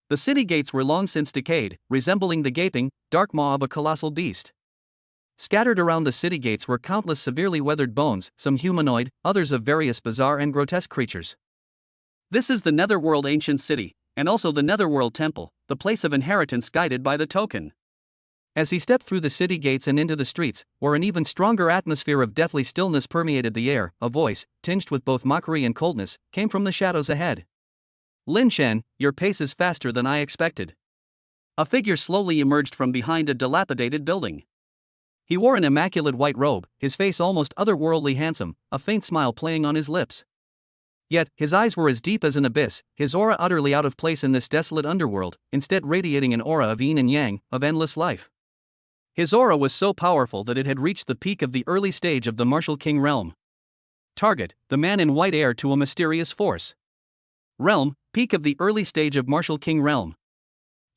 The city gates were long since decayed, resembling the gaping, dark maw of a colossal beast. Scattered around the city gates were countless severely weathered bones, some humanoid, others of various bizarre and grotesque creatures. This is the netherworld ancient city, and also the netherworld temple, the place of inheritance guided by the token. As he stepped through the city gates and into the streets, where an even stronger atmosphere of deathly stillness permeated the air, a voice, tinged with both mockery and coldness, came from the shadows ahead. Lin Chen, your pace is faster than I expected. A figure slowly emerged from behind a dilapidated building. He wore an immaculate white robe, his face almost otherworldly handsome, a faint smile playing on his lips. Yet, his eyes were as deep as an abyss, his aura utterly out of place in this desolate underworld, instead radiating an aura of yin and yang, of endless life. His aura was so powerful that it had reached the peak of the early stage of the martial king realm. Target, the man in white heir to a mysterious force. Realm, peak of the early stage of martial king realm.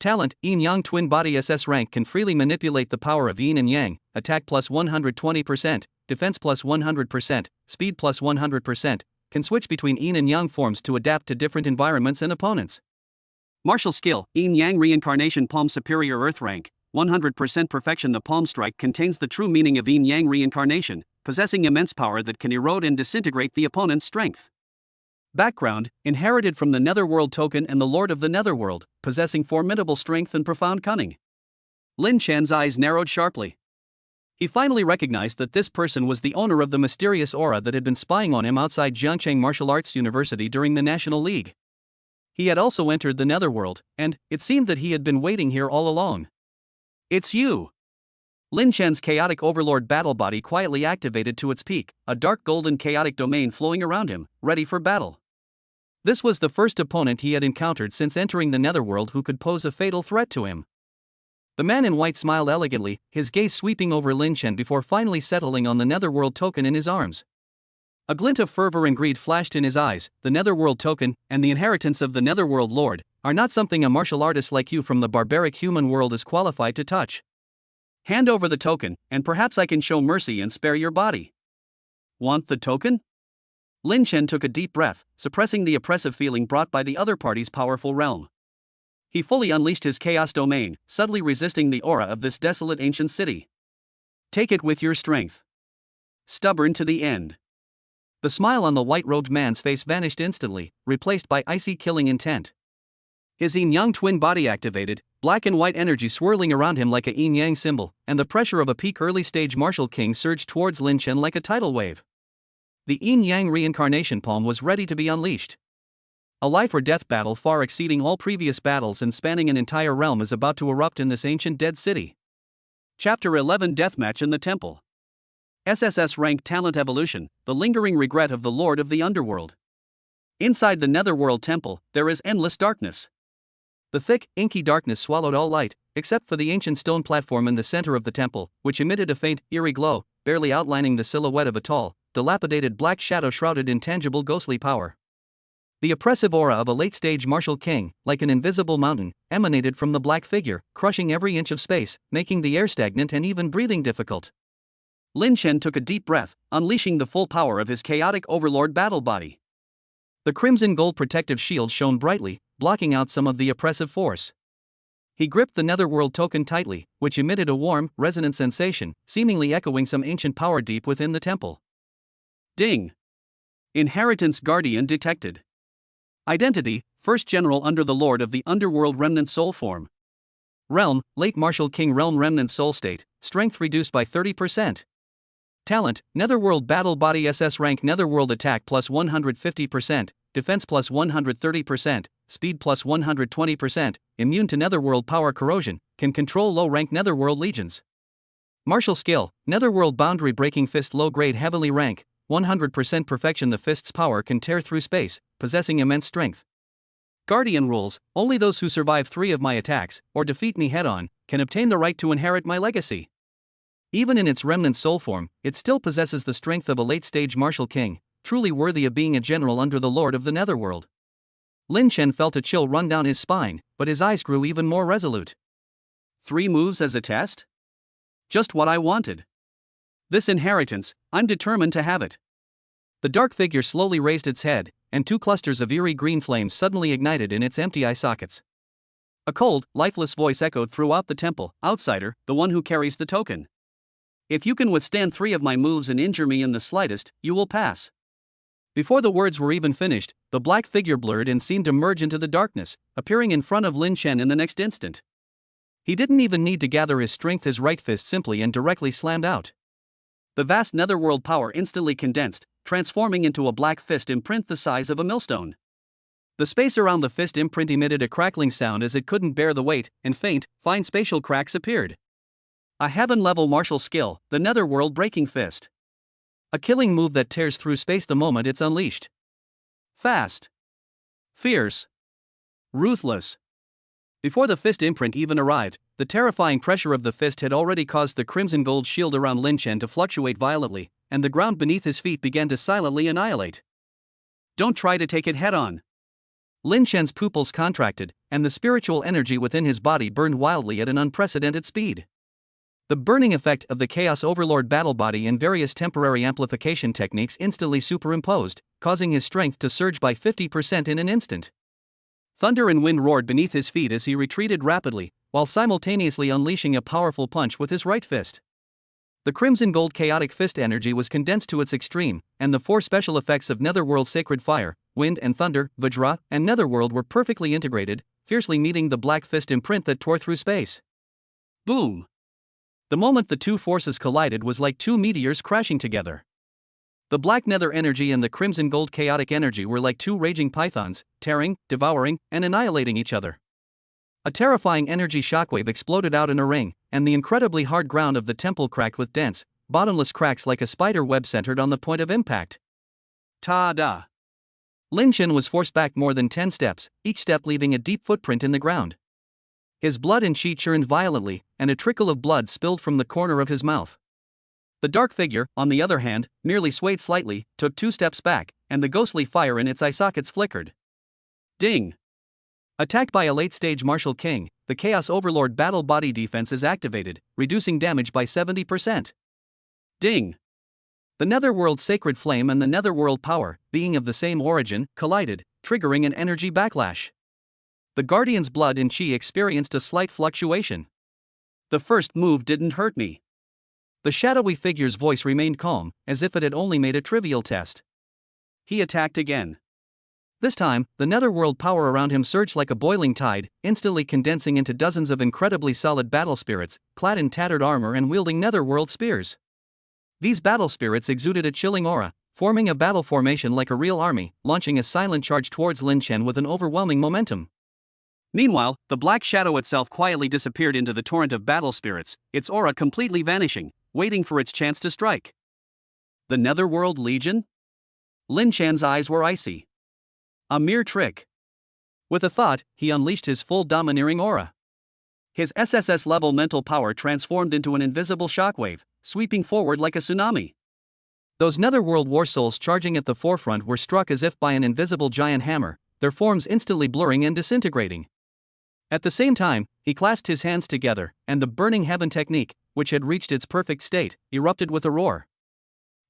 Talent, yin-yang twin body SS rank can freely manipulate the power of yin and yang, attack plus 120%, defense plus 100%, speed plus 100%, can switch between yin and yang forms to adapt to different environments and opponents. Martial skill, yin-yang reincarnation palm superior earth rank, 100% perfection. The palm strike contains the true meaning of yin-yang reincarnation, possessing immense power that can erode and disintegrate the opponent's strength. Background, inherited from the netherworld token and the lord of the netherworld, possessing formidable strength and profound cunning. Lin Chen's eyes narrowed sharply. He finally recognized that this person was the owner of the mysterious aura that had been spying on him outside Jiangcheng Martial Arts University during the National League. He had also entered the netherworld, and it seemed that he had been waiting here all along. It's you! Lin Chen's chaotic overlord battle body quietly activated to its peak, a dark golden chaotic domain flowing around him, ready for battle. This was the first opponent he had encountered since entering the netherworld who could pose a fatal threat to him. The man in white smiled elegantly, his gaze sweeping over Lin Chen before finally settling on the netherworld token in his arms. A glint of fervor and greed flashed in his eyes. The netherworld token, and the inheritance of the netherworld lord, are not something a martial artist like you from the barbaric human world is qualified to touch. Hand over the token, and perhaps I can show mercy and spare your body. Want the token? Lin Chen took a deep breath, suppressing the oppressive feeling brought by the other party's powerful realm. He fully unleashed his chaos domain, subtly resisting the aura of this desolate ancient city. Take it with your strength. Stubborn to the end. The smile on the white-robed man's face vanished instantly, replaced by icy killing intent. His yin-yang twin body activated, black and white energy swirling around him like a yin-yang symbol, and the pressure of a peak early-stage martial king surged towards Lin Chen like a tidal wave. The yin-yang reincarnation palm was ready to be unleashed. A life-or-death battle far exceeding all previous battles and spanning an entire realm is about to erupt in this ancient dead city. Chapter 11 Deathmatch in the Temple. SSS Rank Talent Evolution, the lingering regret of the Lord of the Underworld. Inside the Netherworld Temple, there is endless darkness. The thick, inky darkness swallowed all light, except for the ancient stone platform in the center of the temple, which emitted a faint, eerie glow, barely outlining the silhouette of a tall, dilapidated black shadow shrouded in tangible ghostly power. The oppressive aura of a late-stage martial king, like an invisible mountain, emanated from the black figure, crushing every inch of space, making the air stagnant and even breathing difficult. Lin Chen took a deep breath, unleashing the full power of his chaotic overlord battle body. The crimson gold protective shield shone brightly, blocking out some of the oppressive force. He gripped the netherworld token tightly, which emitted a warm, resonant sensation, seemingly echoing some ancient power deep within the temple. Ding! Inheritance Guardian detected. Identity: First General under the Lord of the Underworld Remnant Soul Form. Realm: Late Martial King Realm Remnant Soul State, Strength reduced by 30%. Talent: Netherworld Battle Body SS Rank Netherworld Attack plus 150%, Defense plus 130%, Speed plus 120%, Immune to Netherworld Power Corrosion, can control low-rank Netherworld legions. Martial Skill: Netherworld Boundary Breaking Fist Low Grade Heavenly Rank, 100% Perfection. The fist's power can tear through space, possessing immense strength. Guardian Rules: Only those who survive 3 of my attacks, or defeat me head-on, can obtain the right to inherit my legacy. Even in its remnant soul form, it still possesses the strength of a late-stage martial king, truly worthy of being a general under the Lord of the Netherworld. Lin Chen felt a chill run down his spine, but his eyes grew even more resolute. 3 moves as a test? Just what I wanted. This inheritance, I'm determined to have it. The dark figure slowly raised its head, and 2 clusters of eerie green flames suddenly ignited in its empty eye sockets. A cold, lifeless voice echoed throughout the temple. Outsider, the one who carries the token. If you can withstand 3 of my moves and injure me in the slightest, you will pass. Before the words were even finished, the black figure blurred and seemed to merge into the darkness, appearing in front of Lin Chen in the next instant. He didn't even need to gather his strength, his right fist simply and directly slammed out. The vast netherworld power instantly condensed, transforming into a black fist imprint the size of a millstone. The space around the fist imprint emitted a crackling sound as it couldn't bear the weight, and faint, fine spatial cracks appeared. A heaven-level martial skill, the Netherworld Breaking Fist. A killing move that tears through space the moment it's unleashed. Fast. Fierce. Ruthless. Before the fist imprint even arrived, the terrifying pressure of the fist had already caused the crimson gold shield around Lin Chen to fluctuate violently, and the ground beneath his feet began to silently annihilate. Don't try to take it head-on. Lin Chen's pupils contracted, and the spiritual energy within his body burned wildly at an unprecedented speed. The burning effect of the Chaos Overlord battle body and various temporary amplification techniques instantly superimposed, causing his strength to surge by 50% in an instant. Thunder and wind roared beneath his feet as he retreated rapidly, while simultaneously unleashing a powerful punch with his right fist. The crimson gold chaotic fist energy was condensed to its extreme, and the 4 special effects of Netherworld Sacred Fire, Wind and Thunder, Vajra, and Netherworld were perfectly integrated, fiercely meeting the black fist imprint that tore through space. Boom! The moment the 2 forces collided was like 2 meteors crashing together. The black nether energy and the crimson gold chaotic energy were like 2 raging pythons, tearing, devouring, and annihilating each other. A terrifying energy shockwave exploded out in a ring, and the incredibly hard ground of the temple cracked with dense, bottomless cracks like a spider web centered on the point of impact. Ta-da! Lin Chen was forced back more than 10 steps, each step leaving a deep footprint in the ground. His blood and chi churned violently, and a trickle of blood spilled from the corner of his mouth. The dark figure, on the other hand, merely swayed slightly, took 2 steps back, and the ghostly fire in its eye sockets flickered. Ding! Attacked by a late-stage Martial King, the Chaos Overlord battle body defense is activated, reducing damage by 70%. Ding! The Netherworld Sacred Flame and the Netherworld Power, being of the same origin, collided, triggering an energy backlash. The Guardian's blood and chi experienced a slight fluctuation. The first move didn't hurt me. The shadowy figure's voice remained calm, as if it had only made a trivial test. He attacked again. This time, the Netherworld power around him surged like a boiling tide, instantly condensing into dozens of incredibly solid battle spirits, clad in tattered armor and wielding Netherworld spears. These battle spirits exuded a chilling aura, forming a battle formation like a real army, launching a silent charge towards Lin Chen with an overwhelming momentum. Meanwhile, the black shadow itself quietly disappeared into the torrent of battle spirits, its aura completely vanishing, waiting for its chance to strike. The Netherworld Legion? Lin Chan's eyes were icy. A mere trick. With a thought, he unleashed his full domineering aura. His SSS-level mental power transformed into an invisible shockwave, sweeping forward like a tsunami. Those Netherworld war souls charging at the forefront were struck as if by an invisible giant hammer, their forms instantly blurring and disintegrating. At the same time, he clasped his hands together, and the Burning Heaven technique, which had reached its perfect state, erupted with a roar.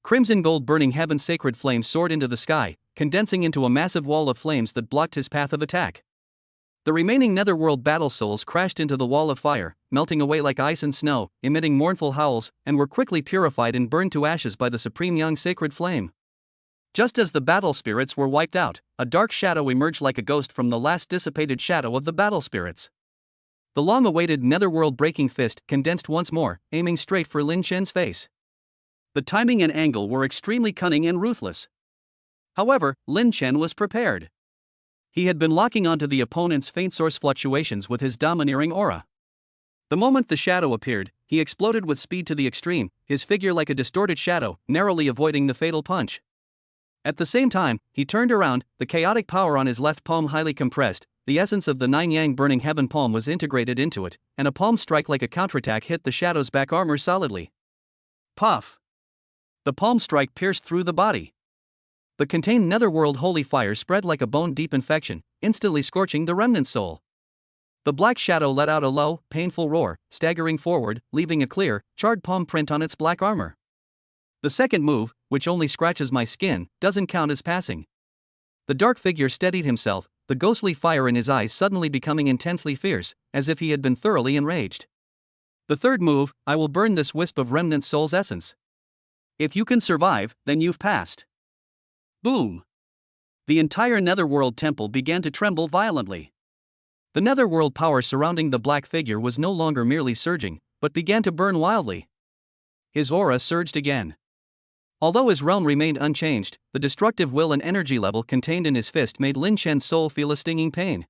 Crimson gold Burning Heaven's sacred flame soared into the sky, condensing into a massive wall of flames that blocked his path of attack. The remaining Netherworld battle souls crashed into the wall of fire, melting away like ice and snow, emitting mournful howls, and were quickly purified and burned to ashes by the supreme young sacred flame. Just as the battle spirits were wiped out, a dark shadow emerged like a ghost from the last dissipated shadow of the battle spirits. The long-awaited Netherworld breaking fist condensed once more, aiming straight for Lin Chen's face. The timing and angle were extremely cunning and ruthless. However, Lin Chen was prepared. He had been locking onto the opponent's faint source fluctuations with his domineering aura. The moment the shadow appeared, he exploded with speed to the extreme, his figure like a distorted shadow, narrowly avoiding the fatal punch. At the same time, he turned around, the chaotic power on his left palm highly compressed, the essence of the Nine-Yang Burning Heaven palm was integrated into it, and a palm strike like a counterattack hit the shadow's back armor solidly. Puff! The palm strike pierced through the body. The contained Netherworld holy fire spread like a bone-deep infection, instantly scorching the remnant soul. The black shadow let out a low, painful roar, staggering forward, leaving a clear, charred palm print on its black armor. The second move, which only scratches my skin, doesn't count as passing. The dark figure steadied himself, the ghostly fire in his eyes suddenly becoming intensely fierce, as if he had been thoroughly enraged. The third move, I will burn this wisp of remnant soul's essence. If you can survive, then you've passed. Boom! The entire Netherworld temple began to tremble violently. The Netherworld power surrounding the black figure was no longer merely surging, but began to burn wildly. His aura surged again. Although his realm remained unchanged, the destructive will and energy level contained in his fist made Lin Chen's soul feel a stinging pain.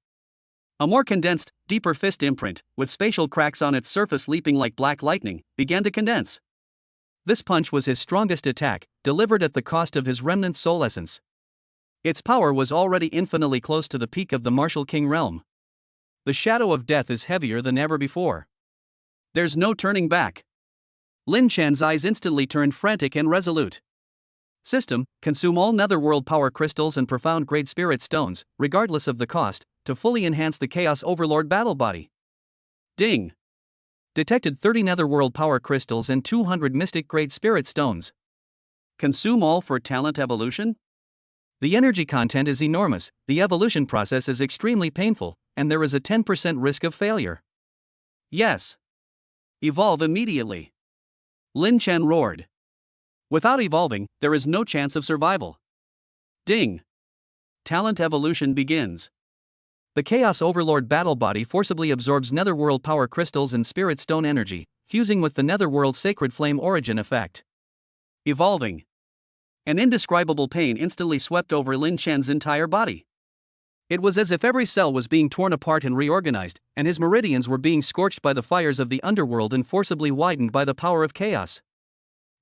A more condensed, deeper fist imprint, with spatial cracks on its surface leaping like black lightning, began to condense. This punch was his strongest attack, delivered at the cost of his remnant soul essence. Its power was already infinitely close to the peak of the Martial King realm. The shadow of death is heavier than ever before. There's no turning back. Lin Chan's eyes instantly turned frantic and resolute. System, consume all Netherworld power crystals and profound grade spirit stones, regardless of the cost, to fully enhance the Chaos Overlord battle body. Ding! Detected 30 Netherworld power crystals and 200 mystic grade spirit stones. Consume all for talent evolution? The energy content is enormous, the evolution process is extremely painful, and there is a 10% risk of failure. Yes. Evolve immediately. Lin Chen roared. Without evolving, there is no chance of survival. Ding! Talent evolution begins. The Chaos Overlord battle body forcibly absorbs Netherworld power crystals and spirit stone energy, fusing with the Netherworld sacred flame origin effect. Evolving. An indescribable pain instantly swept over Lin Chen's entire body. It was as if every cell was being torn apart and reorganized, and his meridians were being scorched by the fires of the underworld and forcibly widened by the power of chaos.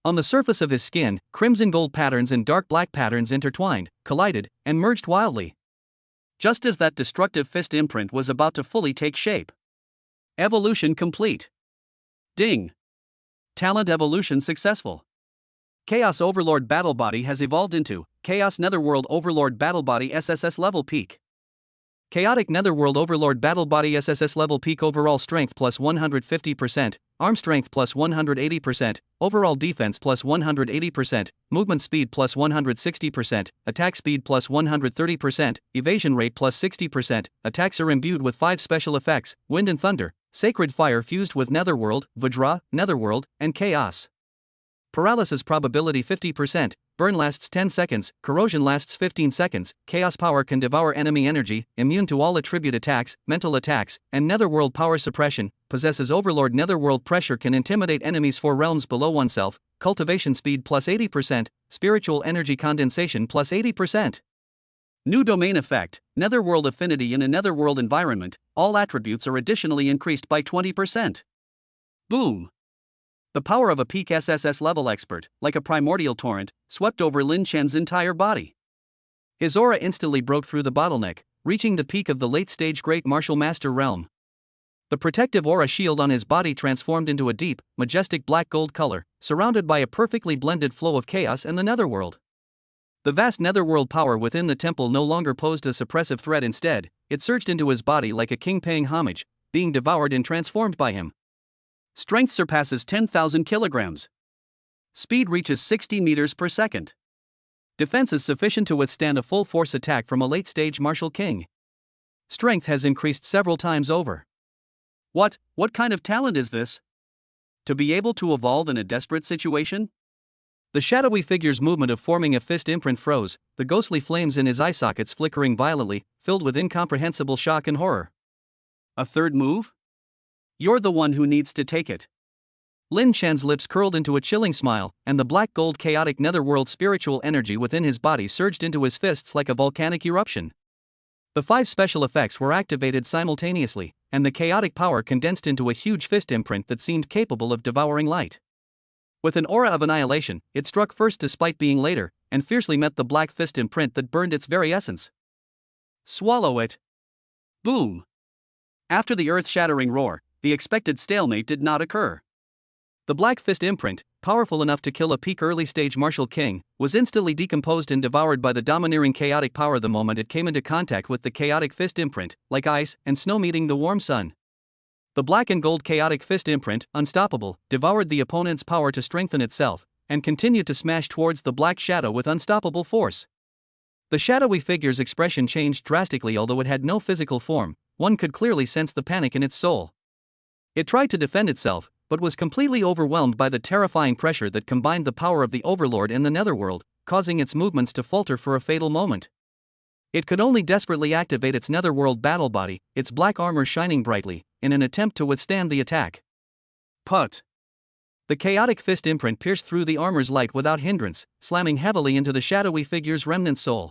On the surface of his skin, crimson gold patterns and dark black patterns intertwined, collided, and merged wildly. Just as that destructive fist imprint was about to fully take shape. Evolution complete. Ding. Talent evolution successful. Chaos Overlord Battle Body has evolved into Chaos Netherworld Overlord Battle Body SSS Level Peak. Chaotic Netherworld Overlord Battle Body SSS Level Peak. Overall Strength plus 150%, Arm Strength plus 180%, Overall Defense plus 180%, Movement Speed plus 160%, Attack Speed plus 130%, Evasion Rate plus 60%. Attacks are imbued with 5 special effects: Wind and Thunder, Sacred Fire fused with Netherworld, Vajra, Netherworld, and Chaos. Paralysis probability 50%, Burn lasts 10 seconds, Corrosion lasts 15 seconds, Chaos Power can devour enemy energy, immune to all attribute attacks, mental attacks, and Netherworld Power Suppression, possesses Overlord. Netherworld Pressure can intimidate enemies 4 realms below oneself, Cultivation Speed plus 80%, Spiritual Energy Condensation plus 80%. New Domain Effect, Netherworld Affinity. In a Netherworld environment, all attributes are additionally increased by 20%. Boom! The power of a peak SSS level expert, like a primordial torrent, swept over Lin Chen's entire body. His aura instantly broke through the bottleneck, reaching the peak of the late-stage Great Martial Master realm. The protective aura shield on his body transformed into a deep, majestic black gold color, surrounded by a perfectly blended flow of chaos and the Netherworld. The vast Netherworld power within the temple no longer posed a suppressive threat. Instead, it surged into his body like a king paying homage, being devoured and transformed by him. Strength surpasses 10,000 kilograms. Speed reaches 60 meters per second. Defense is sufficient to withstand a full-force attack from a late-stage martial king. Strength has increased several times over. What kind of talent is this? To be able to evolve in a desperate situation? The shadowy figure's movement of forming a fist imprint froze, the ghostly flames in his eye sockets flickering violently, filled with incomprehensible shock and horror. A third move? You're the one who needs to take it. Lin Chen's lips curled into a chilling smile, and the black gold chaotic netherworld spiritual energy within his body surged into his fists like a volcanic eruption. The 5 special effects were activated simultaneously, and the chaotic power condensed into a huge fist imprint that seemed capable of devouring light. With an aura of annihilation, it struck first despite being later, and fiercely met the black fist imprint that burned its very essence. Swallow it. Boom. After the earth-shattering roar, the expected stalemate did not occur. The black fist imprint, powerful enough to kill a peak early-stage martial king, was instantly decomposed and devoured by the domineering chaotic power the moment it came into contact with the chaotic fist imprint, like ice and snow meeting the warm sun. The black and gold chaotic fist imprint, unstoppable, devoured the opponent's power to strengthen itself, and continued to smash towards the black shadow with unstoppable force. The shadowy figure's expression changed drastically. Although it had no physical form, one could clearly sense the panic in its soul. It tried to defend itself, but was completely overwhelmed by the terrifying pressure that combined the power of the Overlord in the Netherworld, causing its movements to falter for a fatal moment. It could only desperately activate its Netherworld battle body, its black armor shining brightly, in an attempt to withstand the attack. Put. The chaotic fist imprint pierced through the armor's light without hindrance, slamming heavily into the shadowy figure's remnant soul.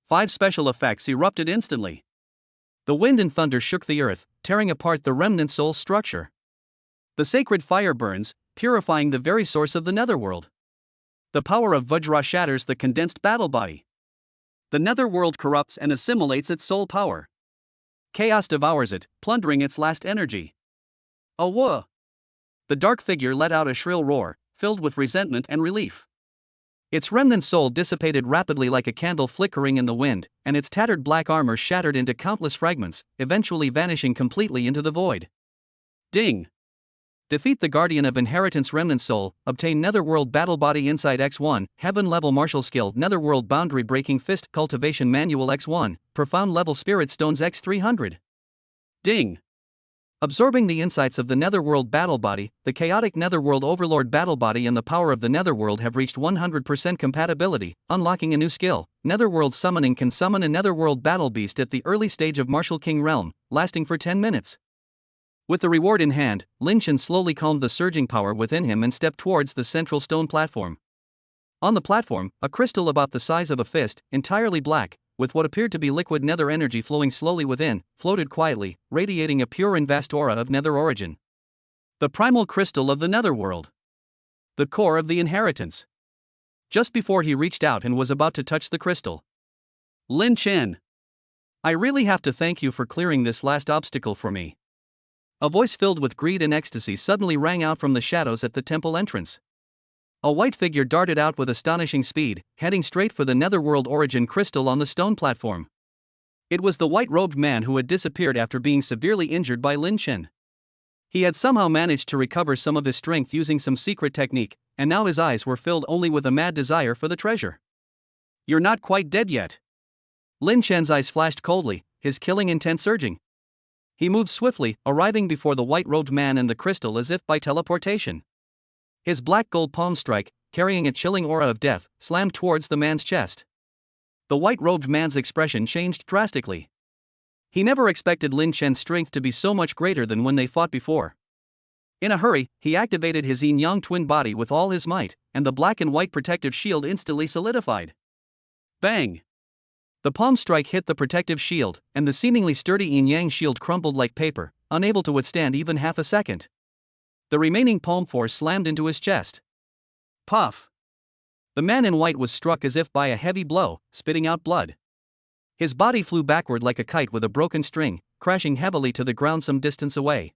5 special effects erupted instantly. The wind and thunder shook the earth, tearing apart the remnant soul's structure. The sacred fire burns, purifying the very source of the Netherworld. The power of Vajra shatters the condensed battle body. The Netherworld corrupts and assimilates its soul power. Chaos devours it, plundering its last energy. Awah! The dark figure let out a shrill roar, filled with resentment and relief. Its remnant soul dissipated rapidly like a candle flickering in the wind, and its tattered black armor shattered into countless fragments, eventually vanishing completely into the void. Ding! Defeat the Guardian of Inheritance Remnant Soul, obtain Netherworld Battle Body Insight X1, Heaven Level Martial Skill Netherworld Boundary Breaking Fist Cultivation Manual X1, Profound Level Spirit Stones X300. Ding! Absorbing the insights of the Netherworld Battle Body, the chaotic Netherworld Overlord Battle Body and the power of the Netherworld have reached 100% compatibility, unlocking a new skill. Netherworld Summoning can summon a Netherworld Battle Beast at the early stage of Martial King Realm, lasting for 10 minutes. With the reward in hand, Lin Chen slowly calmed the surging power within him and stepped towards the central stone platform. On the platform, a crystal about the size of a fist, entirely black, with what appeared to be liquid nether energy flowing slowly within, floated quietly, radiating a pure and vast aura of nether origin. The primal crystal of the netherworld. The core of the inheritance. Just before he reached out and was about to touch the crystal, Lin Chen, I really have to thank you for clearing this last obstacle for me. A voice filled with greed and ecstasy suddenly rang out from the shadows at the temple entrance. A white figure darted out with astonishing speed, heading straight for the netherworld origin crystal on the stone platform. It was the white-robed man who had disappeared after being severely injured by Lin Chen. He had somehow managed to recover some of his strength using some secret technique, and now his eyes were filled only with a mad desire for the treasure. You're not quite dead yet. Lin Chen's eyes flashed coldly, his killing intent surging. He moved swiftly, arriving before the white-robed man and the crystal as if by teleportation. His black gold palm strike, carrying a chilling aura of death, slammed towards the man's chest. The white-robed man's expression changed drastically. He never expected Lin Chen's strength to be so much greater than when they fought before. In a hurry, he activated his yin-yang twin body with all his might, and the black and white protective shield instantly solidified. Bang! The palm strike hit the protective shield, and the seemingly sturdy yin-yang shield crumbled like paper, unable to withstand even half a second. The remaining palm force slammed into his chest. Puff! The man in white was struck as if by a heavy blow, spitting out blood. His body flew backward like a kite with a broken string, crashing heavily to the ground some distance away.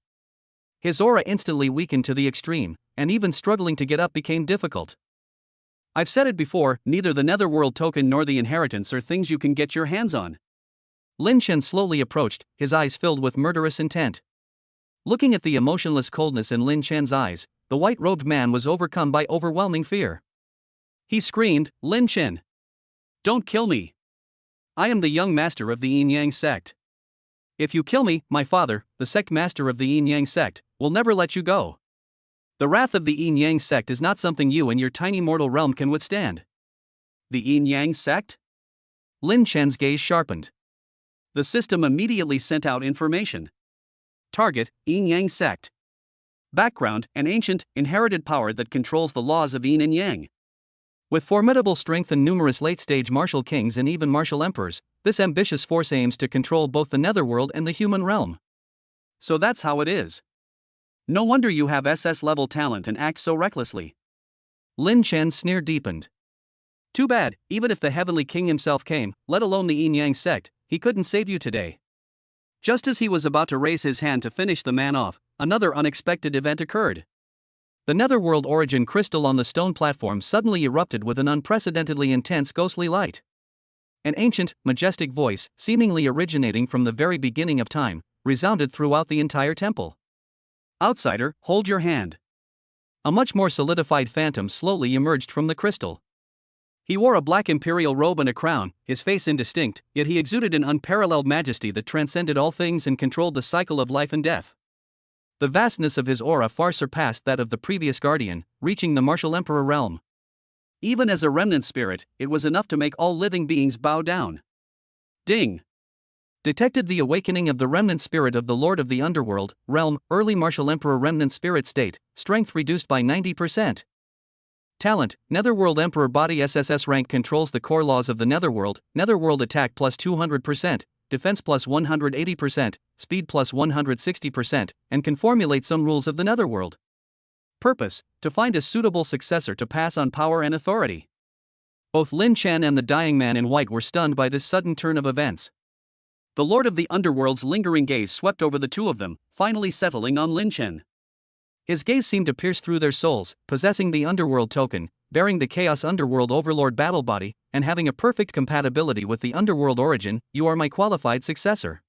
His aura instantly weakened to the extreme, and even struggling to get up became difficult. I've said it before, neither the netherworld token nor the inheritance are things you can get your hands on. Lin Chen slowly approached, his eyes filled with murderous intent. Looking at the emotionless coldness in Lin Chen's eyes, the white-robed man was overcome by overwhelming fear. He screamed, Lin Chen! Don't kill me! I am the young master of the Yin-Yang sect. If you kill me, my father, the sect master of the Yin-Yang sect, will never let you go. The wrath of the Yin-Yang sect is not something you and your tiny mortal realm can withstand. The Yin-Yang sect? Lin Chen's gaze sharpened. The system immediately sent out information. Target, Yin-Yang sect. Background, an ancient, inherited power that controls the laws of Yin and Yang. With formidable strength and numerous late-stage martial kings and even martial emperors, this ambitious force aims to control both the netherworld and the human realm. So that's how it is. No wonder you have SS-level talent and act so recklessly. Lin Chen's sneer deepened. Too bad, even if the Heavenly King himself came, let alone the Yin-Yang sect, he couldn't save you today. Just as he was about to raise his hand to finish the man off, another unexpected event occurred. The netherworld origin crystal on the stone platform suddenly erupted with an unprecedentedly intense ghostly light. An ancient, majestic voice, seemingly originating from the very beginning of time, resounded throughout the entire temple. Outsider, hold your hand. A much more solidified phantom slowly emerged from the crystal. He wore a black imperial robe and a crown, his face indistinct, yet he exuded an unparalleled majesty that transcended all things and controlled the cycle of life and death. The vastness of his aura far surpassed that of the previous guardian, reaching the martial emperor realm. Even as a remnant spirit, it was enough to make all living beings bow down. Ding! Detected the awakening of the remnant spirit of the Lord of the Underworld, realm, early martial emperor remnant spirit state, strength reduced by 90%. Talent, Netherworld Emperor body SSS rank controls the core laws of the Netherworld, Netherworld attack plus 200%, defense plus 180%, speed plus 160%, and can formulate some rules of the Netherworld. Purpose, to find a suitable successor to pass on power and authority. Both Lin Chen and the dying man in white were stunned by this sudden turn of events. The Lord of the Underworld's lingering gaze swept over the two of them, finally settling on Lin Chen. His gaze seemed to pierce through their souls, possessing the Underworld token, bearing the Chaos Underworld Overlord battle body, and having a perfect compatibility with the Underworld origin. You are my qualified successor.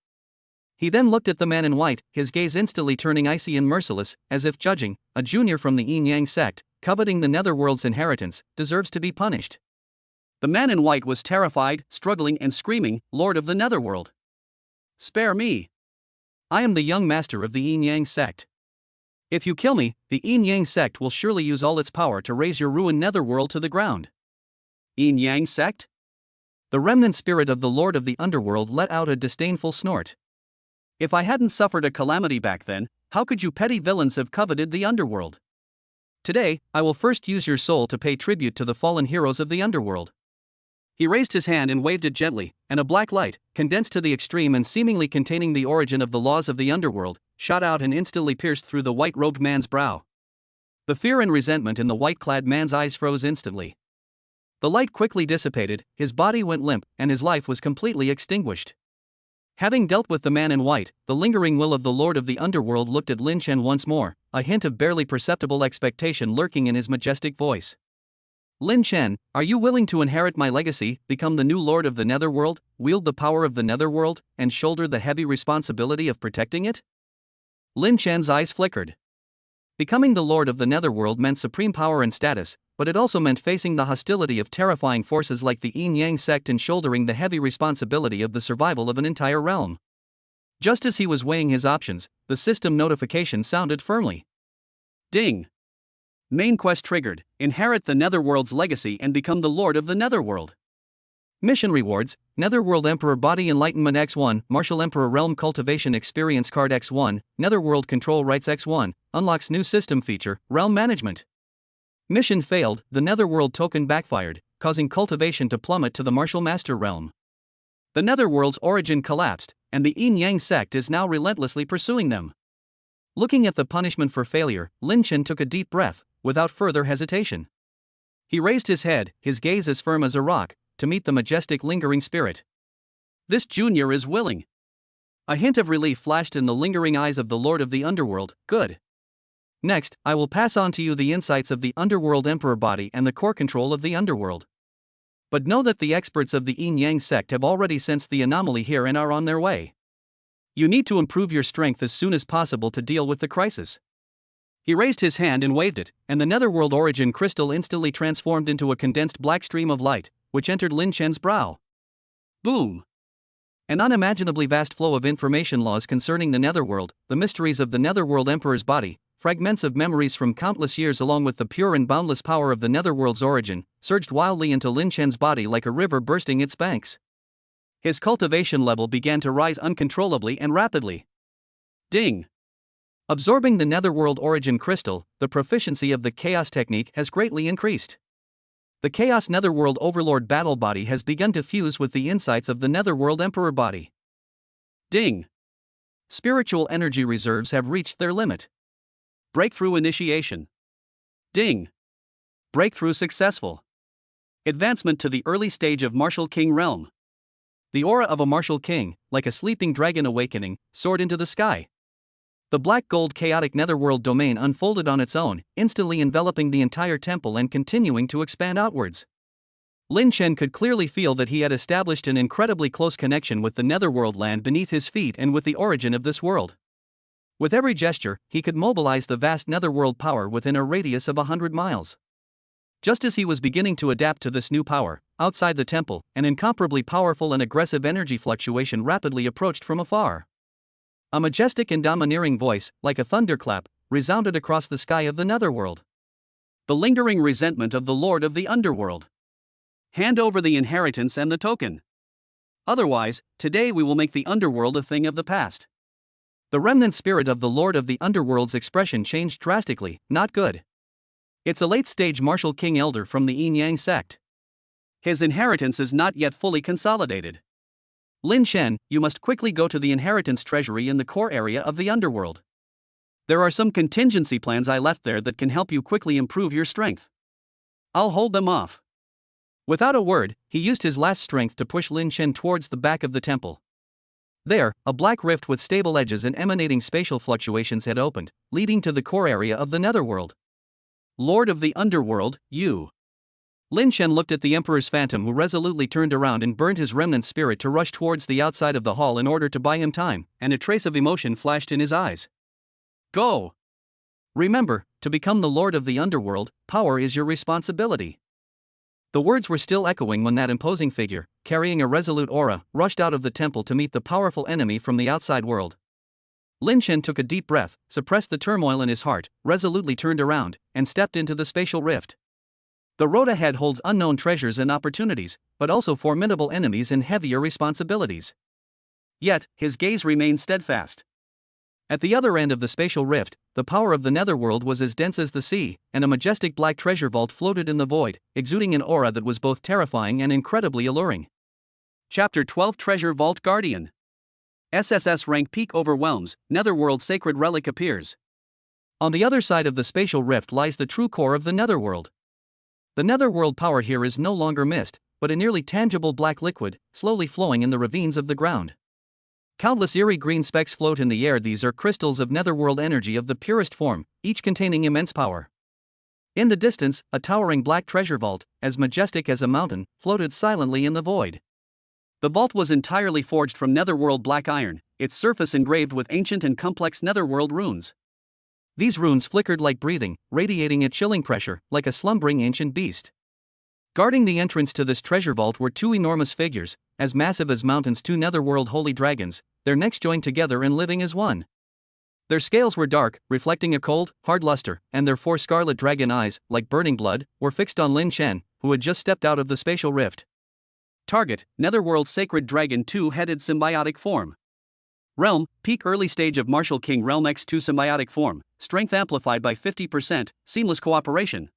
He then looked at the man in white, his gaze instantly turning icy and merciless, as if judging, a junior from the Yin-Yang sect, coveting the Netherworld's inheritance, deserves to be punished. The man in white was terrified, struggling and screaming, Lord of the Netherworld. Spare me. I am the young master of the Yin-Yang sect. If you kill me, the Yin-Yang sect will surely use all its power to raise your ruined netherworld to the ground. Yin-Yang sect? The remnant spirit of the Lord of the Underworld let out a disdainful snort. If I hadn't suffered a calamity back then, how could you petty villains have coveted the Underworld? Today, I will first use your soul to pay tribute to the fallen heroes of the Underworld. He raised his hand and waved it gently, and a black light, condensed to the extreme and seemingly containing the origin of the laws of the underworld, shot out and instantly pierced through the white-robed man's brow. The fear and resentment in the white-clad man's eyes froze instantly. The light quickly dissipated, his body went limp, and his life was completely extinguished. Having dealt with the man in white, the lingering will of the Lord of the Underworld looked at Lin Chen once more, a hint of barely perceptible expectation lurking in his majestic voice. Lin Chen, are you willing to inherit my legacy, become the new Lord of the Netherworld, wield the power of the Netherworld, and shoulder the heavy responsibility of protecting it? Lin Chen's eyes flickered. Becoming the Lord of the Netherworld meant supreme power and status, but it also meant facing the hostility of terrifying forces like the Yin Yang sect and shouldering the heavy responsibility of the survival of an entire realm. Just as he was weighing his options, the system notification sounded firmly. Ding! Main quest triggered. Inherit the Netherworld's legacy and become the Lord of the Netherworld. Mission rewards: Netherworld Emperor Body Enlightenment X1, Martial Emperor Realm Cultivation Experience Card X1, Netherworld Control Rights X1, unlocks new system feature, Realm Management. Mission failed, the Netherworld token backfired, causing cultivation to plummet to the Martial Master realm. The Netherworld's origin collapsed, and the Yin Yang sect is now relentlessly pursuing them. Looking at the punishment for failure, Lin Chen took a deep breath, without further hesitation. He raised his head, his gaze as firm as a rock, to meet the majestic lingering spirit. This junior is willing. A hint of relief flashed in the lingering eyes of the Lord of the Underworld. Good. Next, I will pass on to you the insights of the Underworld Emperor Body and the core control of the Underworld. But know that the experts of the Yin Yang sect have already sensed the anomaly here and are on their way. You need to improve your strength as soon as possible to deal with the crisis. He raised his hand and waved it, and the Netherworld origin crystal instantly transformed into a condensed black stream of light, which entered Lin Chen's brow. Boom! An unimaginably vast flow of information laws concerning the Netherworld, the mysteries of the Netherworld Emperor's body, fragments of memories from countless years along with the pure and boundless power of the Netherworld's origin, surged wildly into Lin Chen's body like a river bursting its banks. His cultivation level began to rise uncontrollably and rapidly. Ding! Absorbing the Netherworld origin crystal, the proficiency of the Chaos technique has greatly increased. The Chaos Netherworld Overlord battle body has begun to fuse with the insights of the Netherworld Emperor body. Ding! Spiritual energy reserves have reached their limit. Breakthrough initiation. Ding! Breakthrough successful. Advancement to the early stage of Martial King realm. The aura of a Martial King, like a sleeping dragon awakening, soared into the sky. The black gold chaotic Netherworld domain unfolded on its own, instantly enveloping the entire temple and continuing to expand outwards. Lin Chen could clearly feel that he had established an incredibly close connection with the Netherworld land beneath his feet and with the origin of this world. With every gesture, he could mobilize the vast Netherworld power within a radius of 100 miles. Just as he was beginning to adapt to this new power, outside the temple, an incomparably powerful and aggressive energy fluctuation rapidly approached from afar. A majestic and domineering voice, like a thunderclap, resounded across the sky of the Netherworld. The lingering resentment of the Lord of the Underworld. Hand over the inheritance and the token. Otherwise, today we will make the Underworld a thing of the past. The remnant spirit of the Lord of the Underworld's expression changed drastically. Not good. It's a late-stage Martial King Elder from the Yin Yang sect. His inheritance is not yet fully consolidated. Lin Chen, you must quickly go to the inheritance treasury in the core area of the Underworld. There are some contingency plans I left there that can help you quickly improve your strength. I'll hold them off. Without a word, he used his last strength to push Lin Chen towards the back of the temple. There, a black rift with stable edges and emanating spatial fluctuations had opened, leading to the core area of the Netherworld. Lord of the Underworld, you. Lin Chen looked at the Emperor's phantom, who resolutely turned around and burned his remnant spirit to rush towards the outside of the hall in order to buy him time, and a trace of emotion flashed in his eyes. Go! Remember, to become the Lord of the Underworld, power is your responsibility. The words were still echoing when that imposing figure, carrying a resolute aura, rushed out of the temple to meet the powerful enemy from the outside world. Lin Chen took a deep breath, suppressed the turmoil in his heart, resolutely turned around, and stepped into the spatial rift. The road ahead holds unknown treasures and opportunities, but also formidable enemies and heavier responsibilities. Yet, his gaze remained steadfast. At the other end of the spatial rift, the power of the netherworld was as dense as the sea, and a majestic black treasure vault floated in the void, exuding an aura that was both terrifying and incredibly alluring. Chapter 12 Treasure Vault Guardian. SSS rank peak overwhelms, netherworld sacred relic appears. On the other side of the spatial rift lies the true core of the netherworld. The netherworld power here is no longer mist, but a nearly tangible black liquid, slowly flowing in the ravines of the ground. Countless eerie green specks float in the air. These are crystals of netherworld energy of the purest form, each containing immense power. In the distance, a towering black treasure vault, as majestic as a mountain, floated silently in the void. The vault was entirely forged from netherworld black iron, its surface engraved with ancient and complex netherworld runes. These runes flickered like breathing, radiating a chilling pressure, like a slumbering ancient beast. Guarding the entrance to this treasure vault were two enormous figures, as massive as mountains, two netherworld holy dragons, their necks joined together and living as one. Their scales were dark, reflecting a cold, hard luster, and their four scarlet dragon eyes, like burning blood, were fixed on Lin Shen, who had just stepped out of the spatial rift. Target: Netherworld Sacred Dragon, two-headed symbiotic form. Realm: peak early stage of Martial King Realm X2 symbiotic form, strength amplified by 50%, seamless cooperation.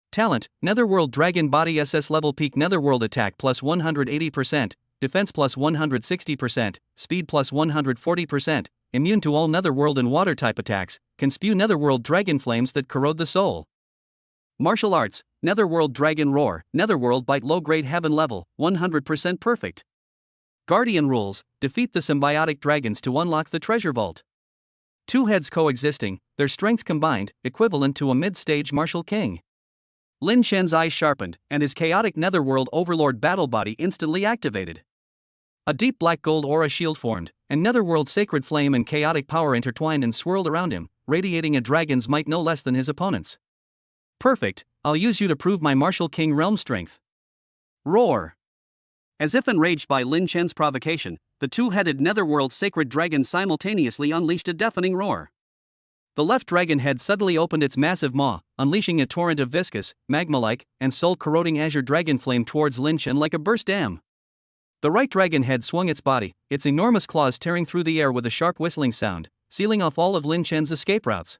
Talent: Netherworld Dragon Body SS level peak Netherworld attack plus 180%, defense plus 160%, speed plus 140%, immune to all Netherworld and water type attacks, can spew Netherworld dragon flames that corrode the soul. Martial Arts: Netherworld Dragon Roar, Netherworld Bite low grade heaven level, 100% perfect. Guardian rules: defeat the symbiotic dragons to unlock the treasure vault. Two heads coexisting, their strength combined, equivalent to a mid-stage martial king. Lin Shen's eyes sharpened, and his chaotic netherworld overlord battle body instantly activated. A deep black gold aura shield formed, and netherworld sacred flame and chaotic power intertwined and swirled around him, radiating a dragon's might no less than his opponent's. Perfect, I'll use you to prove my martial king realm strength. Roar! As if enraged by Lin Shen's provocation, the two-headed netherworld sacred dragon simultaneously unleashed a deafening roar. The left dragon head suddenly opened its massive maw, unleashing a torrent of viscous, magma-like, and soul-corroding azure dragon flame towards Lin Shen like a burst dam. The right dragon head swung its body, its enormous claws tearing through the air with a sharp whistling sound, sealing off all of Lin Shen's escape routes.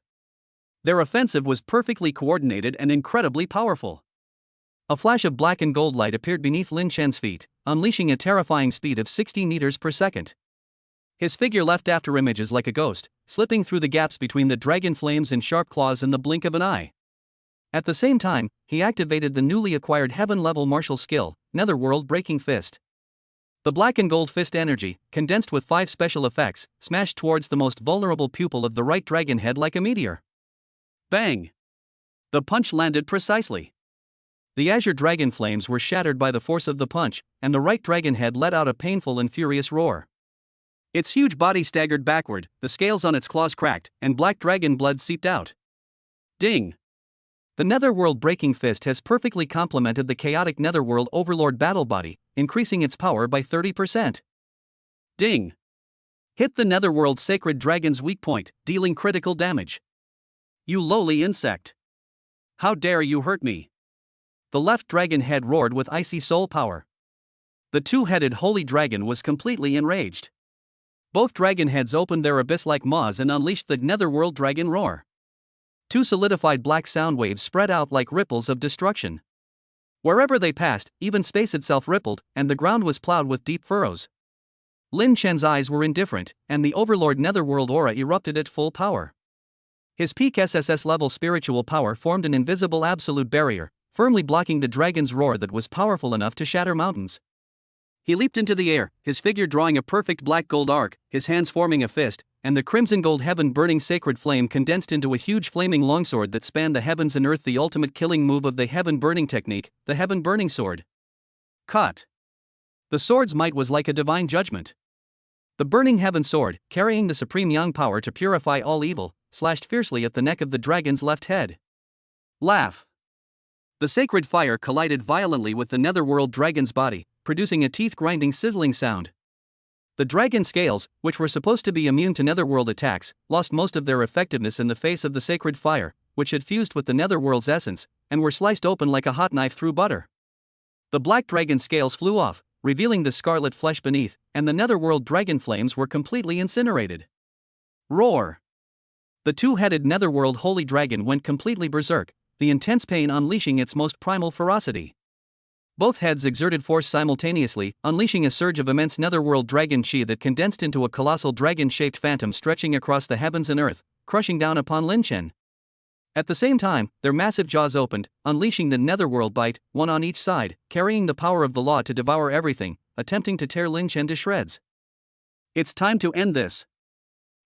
Their offensive was perfectly coordinated and incredibly powerful. A flash of black and gold light appeared beneath Lin Shen's feet, unleashing a terrifying speed of 60 meters per second. His figure left after images like a ghost, slipping through the gaps between the dragon flames and sharp claws in the blink of an eye. At the same time, he activated the newly acquired heaven-level martial skill, Netherworld Breaking Fist. The black and gold fist energy, condensed with 5 special effects, smashed towards the most vulnerable pupil of the right dragon head like a meteor. Bang! The punch landed precisely. The azure dragon flames were shattered by the force of the punch, and the right dragon head let out a painful and furious roar. Its huge body staggered backward, the scales on its claws cracked, and black dragon blood seeped out. Ding! The Netherworld Breaking Fist has perfectly complemented the chaotic Netherworld Overlord battle body, increasing its power by 30%. Ding! Hit the Netherworld Sacred Dragon's weak point, dealing critical damage. You lowly insect! How dare you hurt me! The left dragon head roared with icy soul power. The two-headed holy dragon was completely enraged. Both dragon heads opened their abyss-like maws and unleashed the Netherworld Dragon Roar. Two solidified black sound waves spread out like ripples of destruction. Wherever they passed, even space itself rippled, and the ground was plowed with deep furrows. Lin Shen's eyes were indifferent, and the Overlord Netherworld aura erupted at full power. His peak SSS-level spiritual power formed an invisible absolute barrier, firmly blocking the dragon's roar that was powerful enough to shatter mountains. He leaped into the air, his figure drawing a perfect black gold arc, his hands forming a fist, and the crimson gold heaven burning sacred flame condensed into a huge flaming longsword that spanned the heavens and earth, the ultimate killing move of the heaven burning technique, the heaven burning sword. Cut! The sword's might was like a divine judgment. The burning heaven sword, carrying the supreme yang power to purify all evil, slashed fiercely at the neck of the dragon's left head. Laugh! The sacred fire collided violently with the Netherworld dragon's body, producing a teeth-grinding sizzling sound. The dragon scales, which were supposed to be immune to Netherworld attacks, lost most of their effectiveness in the face of the sacred fire, which had fused with the Netherworld's essence, and were sliced open like a hot knife through butter. The black dragon scales flew off, revealing the scarlet flesh beneath, and the Netherworld dragon flames were completely incinerated. Roar! The two-headed netherworld holy dragon went completely berserk, the intense pain unleashing its most primal ferocity. Both heads exerted force simultaneously, unleashing a surge of immense netherworld dragon chi that condensed into a colossal dragon-shaped phantom stretching across the heavens and earth, crushing down upon Lin Chen. At the same time, their massive jaws opened, unleashing the netherworld bite, one on each side, carrying the power of the law to devour everything, attempting to tear Lin Chen to shreds. It's time to end this.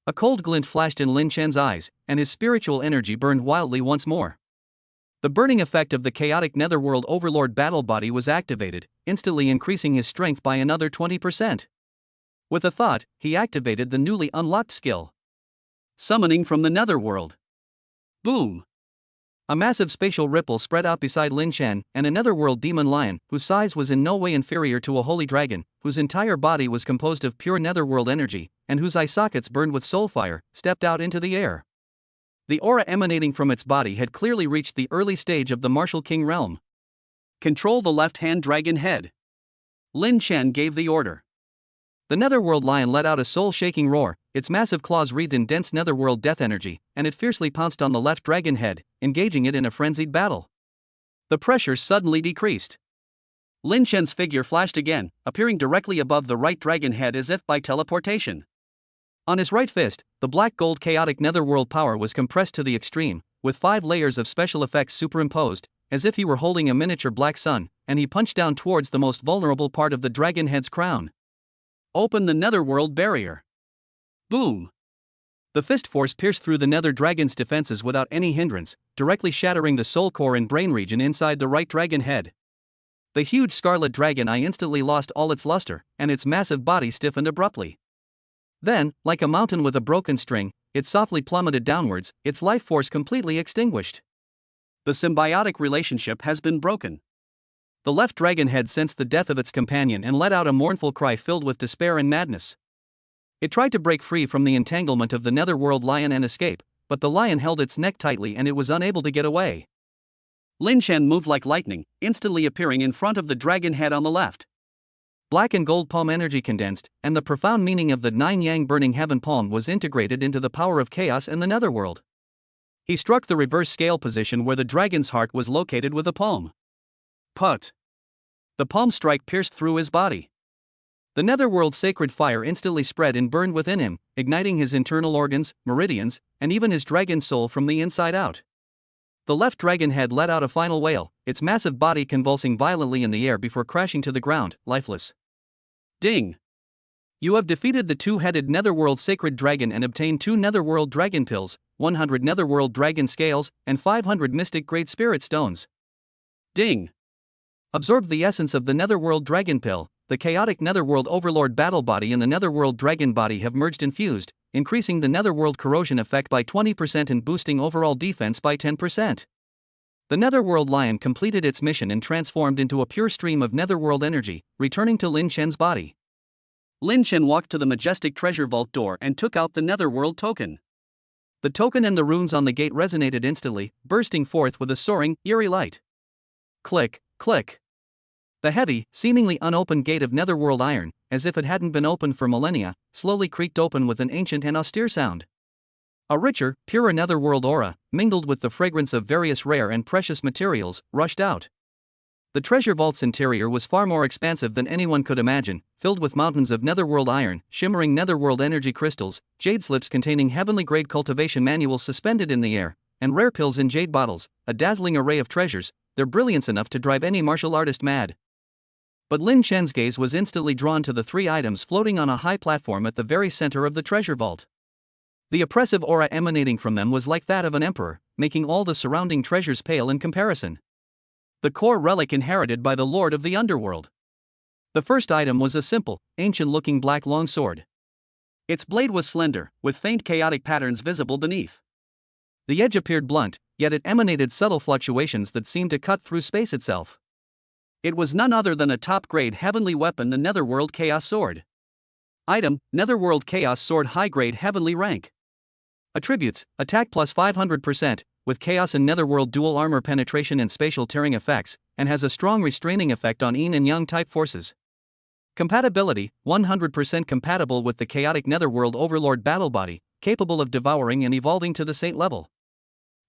A cold glint flashed in Lin Chen's eyes, and his spiritual energy burned wildly once more. The burning effect of the chaotic netherworld overlord battle body was activated, instantly increasing his strength by another 20%. With a thought, he activated the newly unlocked skill. Summoning from the netherworld. Boom! A massive spatial ripple spread out beside Lin Chen, and a netherworld demon lion, whose size was in no way inferior to a holy dragon, whose entire body was composed of pure netherworld energy, and whose eye sockets burned with soul fire, stepped out into the air. The aura emanating from its body had clearly reached the early stage of the Martial King realm. Control the left-hand dragon head. Lin Chen gave the order. The netherworld lion let out a soul-shaking roar, its massive claws wreathed in dense netherworld death energy, and it fiercely pounced on the left dragon head, engaging it in a frenzied battle. The pressure suddenly decreased. Lin Chen's figure flashed again, appearing directly above the right dragon head as if by teleportation. On his right fist, the black-gold chaotic netherworld power was compressed to the extreme, with 5 layers of special effects superimposed, as if he were holding a miniature black sun, and he punched down towards the most vulnerable part of the dragon head's crown. Open the netherworld barrier. Boom! The fist force pierced through the nether dragon's defenses without any hindrance, directly shattering the soul core and brain region inside the right dragon head. The huge scarlet dragon eye instantly lost all its luster, and its massive body stiffened abruptly. Then, like a mountain with a broken string, it softly plummeted downwards, its life force completely extinguished. The symbiotic relationship has been broken. The left dragon head sensed the death of its companion and let out a mournful cry filled with despair and madness. It tried to break free from the entanglement of the netherworld lion and escape, but the lion held its neck tightly and it was unable to get away. Lin Chen moved like lightning, instantly appearing in front of the dragon head on the left. Black and gold palm energy condensed, and the profound meaning of the 9-yang burning heaven palm was integrated into the power of chaos in the netherworld. He struck the reverse scale position where the dragon's heart was located with a palm. Put! The palm strike pierced through his body. The netherworld sacred fire instantly spread and burned within him, igniting his internal organs, meridians, and even his dragon soul from the inside out. The left dragon head let out a final wail, its massive body convulsing violently in the air before crashing to the ground, lifeless. Ding! You have defeated the two-headed netherworld sacred dragon and obtained 2 netherworld dragon pills, 100 netherworld dragon scales, and 500 mystic great spirit stones. Ding! Absorbed the essence of the netherworld dragon pill, the chaotic netherworld overlord battle body and the netherworld dragon body have merged and fused, increasing the netherworld corrosion effect by 20% and boosting overall defense by 10%. The netherworld lion completed its mission and transformed into a pure stream of netherworld energy, returning to Lin Chen's body. Lin Chen walked to the majestic treasure vault door and took out the netherworld token. The token and the runes on the gate resonated instantly, bursting forth with a soaring, eerie light. Click, click. The heavy, seemingly unopened gate of netherworld iron, as if it hadn't been opened for millennia, slowly creaked open with an ancient and austere sound. A richer, purer netherworld aura, mingled with the fragrance of various rare and precious materials, rushed out. The treasure vault's interior was far more expansive than anyone could imagine, filled with mountains of netherworld iron, shimmering netherworld energy crystals, jade slips containing heavenly-grade cultivation manuals suspended in the air, and rare pills in jade bottles, a dazzling array of treasures, their brilliance enough to drive any martial artist mad. But Lin Chen's gaze was instantly drawn to the 3 items floating on a high platform at the very center of the treasure vault. The oppressive aura emanating from them was like that of an emperor, making all the surrounding treasures pale in comparison. The core relic inherited by the Lord of the Underworld. The first item was a simple, ancient-looking black longsword. Its blade was slender, with faint chaotic patterns visible beneath. The edge appeared blunt, yet it emanated subtle fluctuations that seemed to cut through space itself. It was none other than a top-grade heavenly weapon, the Netherworld Chaos Sword. Item: Netherworld Chaos Sword, high-grade heavenly rank. Attributes: attack plus 500%, with Chaos and Netherworld dual armor penetration and spatial tearing effects, and has a strong restraining effect on Yin and Yang type forces. Compatibility: 100% compatible with the chaotic Netherworld Overlord battle body, capable of devouring and evolving to the saint level.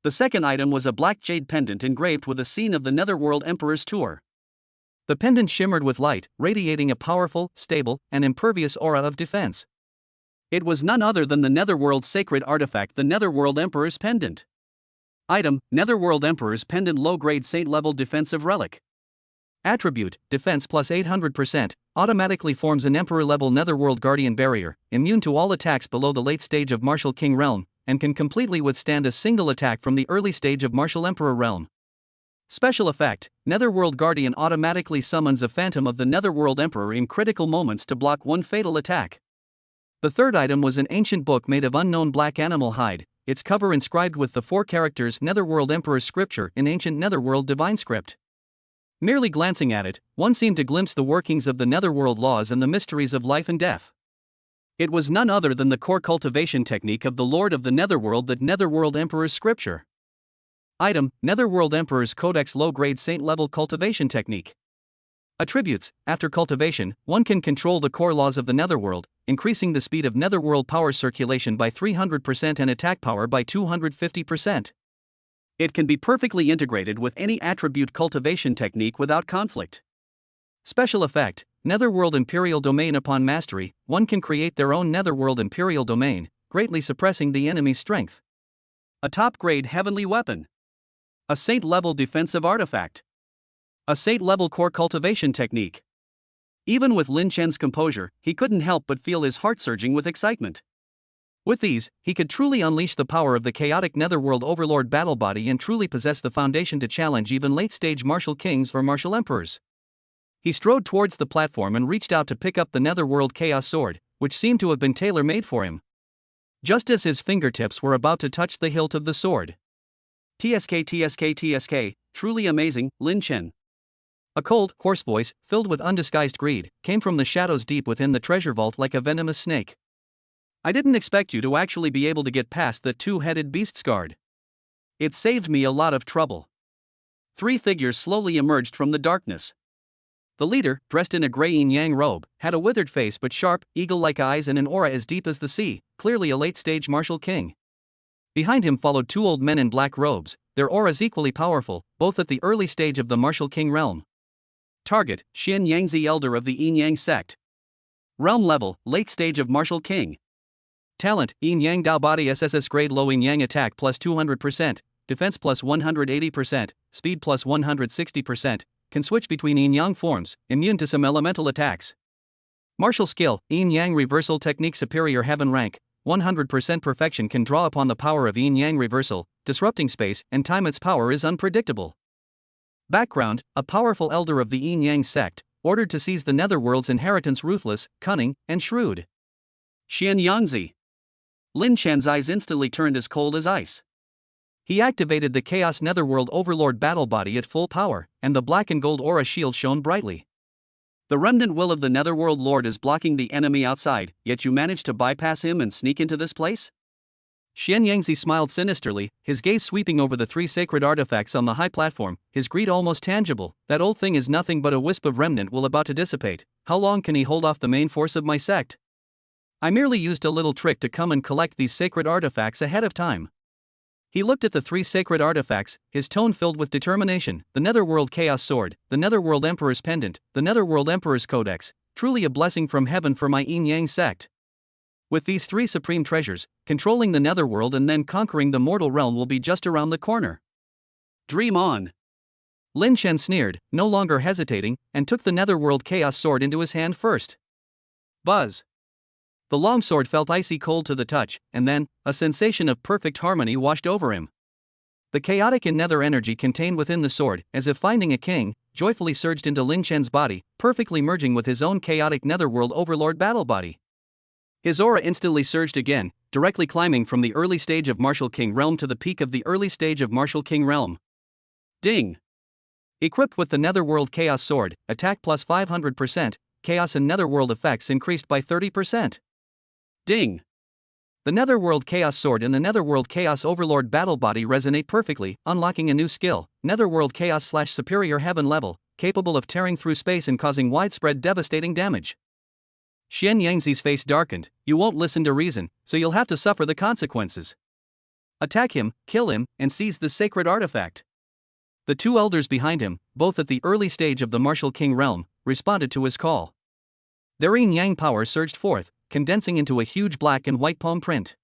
The second item was a black jade pendant engraved with a scene of the Netherworld Emperor's tour. The pendant shimmered with light, radiating a powerful, stable, and impervious aura of defense. It was none other than the Netherworld's sacred artifact, the Netherworld Emperor's pendant. Item: Netherworld Emperor's pendant, low-grade saint-level defensive relic. Attribute: defense plus 800%, automatically forms an Emperor-level Netherworld Guardian barrier, immune to all attacks below the late stage of Martial King Realm, and can completely withstand a single attack from the early stage of Martial Emperor Realm. Special effect: Netherworld Guardian automatically summons a phantom of the Netherworld Emperor in critical moments to block one fatal attack. The third item was an ancient book made of unknown black animal hide, its cover inscribed with the 4 characters Netherworld Emperor's scripture in ancient Netherworld divine script. Merely glancing at it, one seemed to glimpse the workings of the Netherworld laws and the mysteries of life and death. It was none other than the core cultivation technique of the Lord of the Netherworld, the Netherworld Emperor's scripture. Item: Netherworld Emperor's Codex, low-grade saint-level cultivation technique. Attributes: after cultivation, one can control the core laws of the Netherworld, increasing the speed of Netherworld power circulation by 300% and attack power by 250%. It can be perfectly integrated with any attribute cultivation technique without conflict. Special effect: Netherworld Imperial Domain. Upon mastery, one can create their own Netherworld Imperial Domain, greatly suppressing the enemy's strength. A top-grade heavenly weapon. A saint-level defensive artifact. A saint-level core cultivation technique. Even with Lin Chen's composure, he couldn't help but feel his heart surging with excitement. With these, he could truly unleash the power of the chaotic Netherworld Overlord battle body and truly possess the foundation to challenge even late-stage martial kings or martial emperors. He strode towards the platform and reached out to pick up the Netherworld Chaos Sword, which seemed to have been tailor-made for him. Just as his fingertips were about to touch the hilt of the sword. TSK, truly amazing, Lin Chen. A cold, hoarse voice, filled with undisguised greed, came from the shadows deep within the treasure vault like a venomous snake. I didn't expect you to actually be able to get past the 2-headed beast's guard. It saved me a lot of trouble. 3 figures slowly emerged from the darkness. The leader, dressed in a gray yin-yang robe, had a withered face but sharp, eagle-like eyes and an aura as deep as the sea, clearly a late-stage martial king. Behind him followed 2 old men in black robes, their auras equally powerful, both at the early stage of the martial king realm. Target: Xian Yangzi, elder of the Yin Yang sect. Realm level: late stage of martial king. Talent: Yin Yang Dao body SSS grade low, Yin Yang attack plus 200%, defense plus 180%, speed plus 160%, can switch between Yin Yang forms, immune to some elemental attacks. Martial skill: Yin Yang reversal technique, superior heaven rank, 100% perfection, can draw upon the power of Yin Yang reversal, disrupting space and time. Its power is unpredictable. Background: a powerful elder of the Yin Yang sect, ordered to seize the Netherworld's inheritance, ruthless, cunning, and shrewd. Xian Yangzi. Lin Chen's eyes instantly turned as cold as ice. He activated the Chaos Netherworld Overlord battle body at full power, and the black and gold aura shield shone brightly. The remnant will of the Netherworld Lord is blocking the enemy outside, yet you managed to bypass him and sneak into this place? Xian Yangzi smiled sinisterly, his gaze sweeping over the 3 sacred artifacts on the high platform, his greed almost tangible. That old thing is nothing but a wisp of remnant will about to dissipate. How long can he hold off the main force of my sect? I merely used a little trick to come and collect these sacred artifacts ahead of time. He looked at the 3 sacred artifacts, his tone filled with determination: the Netherworld Chaos Sword, the Netherworld Emperor's Pendant, the Netherworld Emperor's Codex, truly a blessing from heaven for my Yin Yang sect. With these 3 supreme treasures, controlling the Netherworld and then conquering the mortal realm will be just around the corner. Dream on. Lin Chen sneered, no longer hesitating, and took the Netherworld Chaos Sword into his hand first. Buzz. The long sword felt icy cold to the touch, and then, a sensation of perfect harmony washed over him. The chaotic and nether energy contained within the sword, as if finding a king, joyfully surged into Lin Chen's body, perfectly merging with his own chaotic Netherworld Overlord battle body. His aura instantly surged again, directly climbing from the early stage of Martial King Realm to the peak of the early stage of Martial King Realm. Ding! Equipped with the Netherworld Chaos Sword, attack plus 500%, chaos and Netherworld effects increased by 30%. Ding! The Netherworld Chaos Sword and the Netherworld Chaos Overlord battle body resonate perfectly, unlocking a new skill, Netherworld Chaos/Superior Heaven level, capable of tearing through space and causing widespread devastating damage. Xian Yangzi's face darkened. You won't listen to reason, so you'll have to suffer the consequences. Attack him, kill him, and seize the sacred artifact. The two elders behind him, both at the early stage of the martial king realm, responded to his call. Their yin-yang power surged forth, condensing into a huge black and white palm print.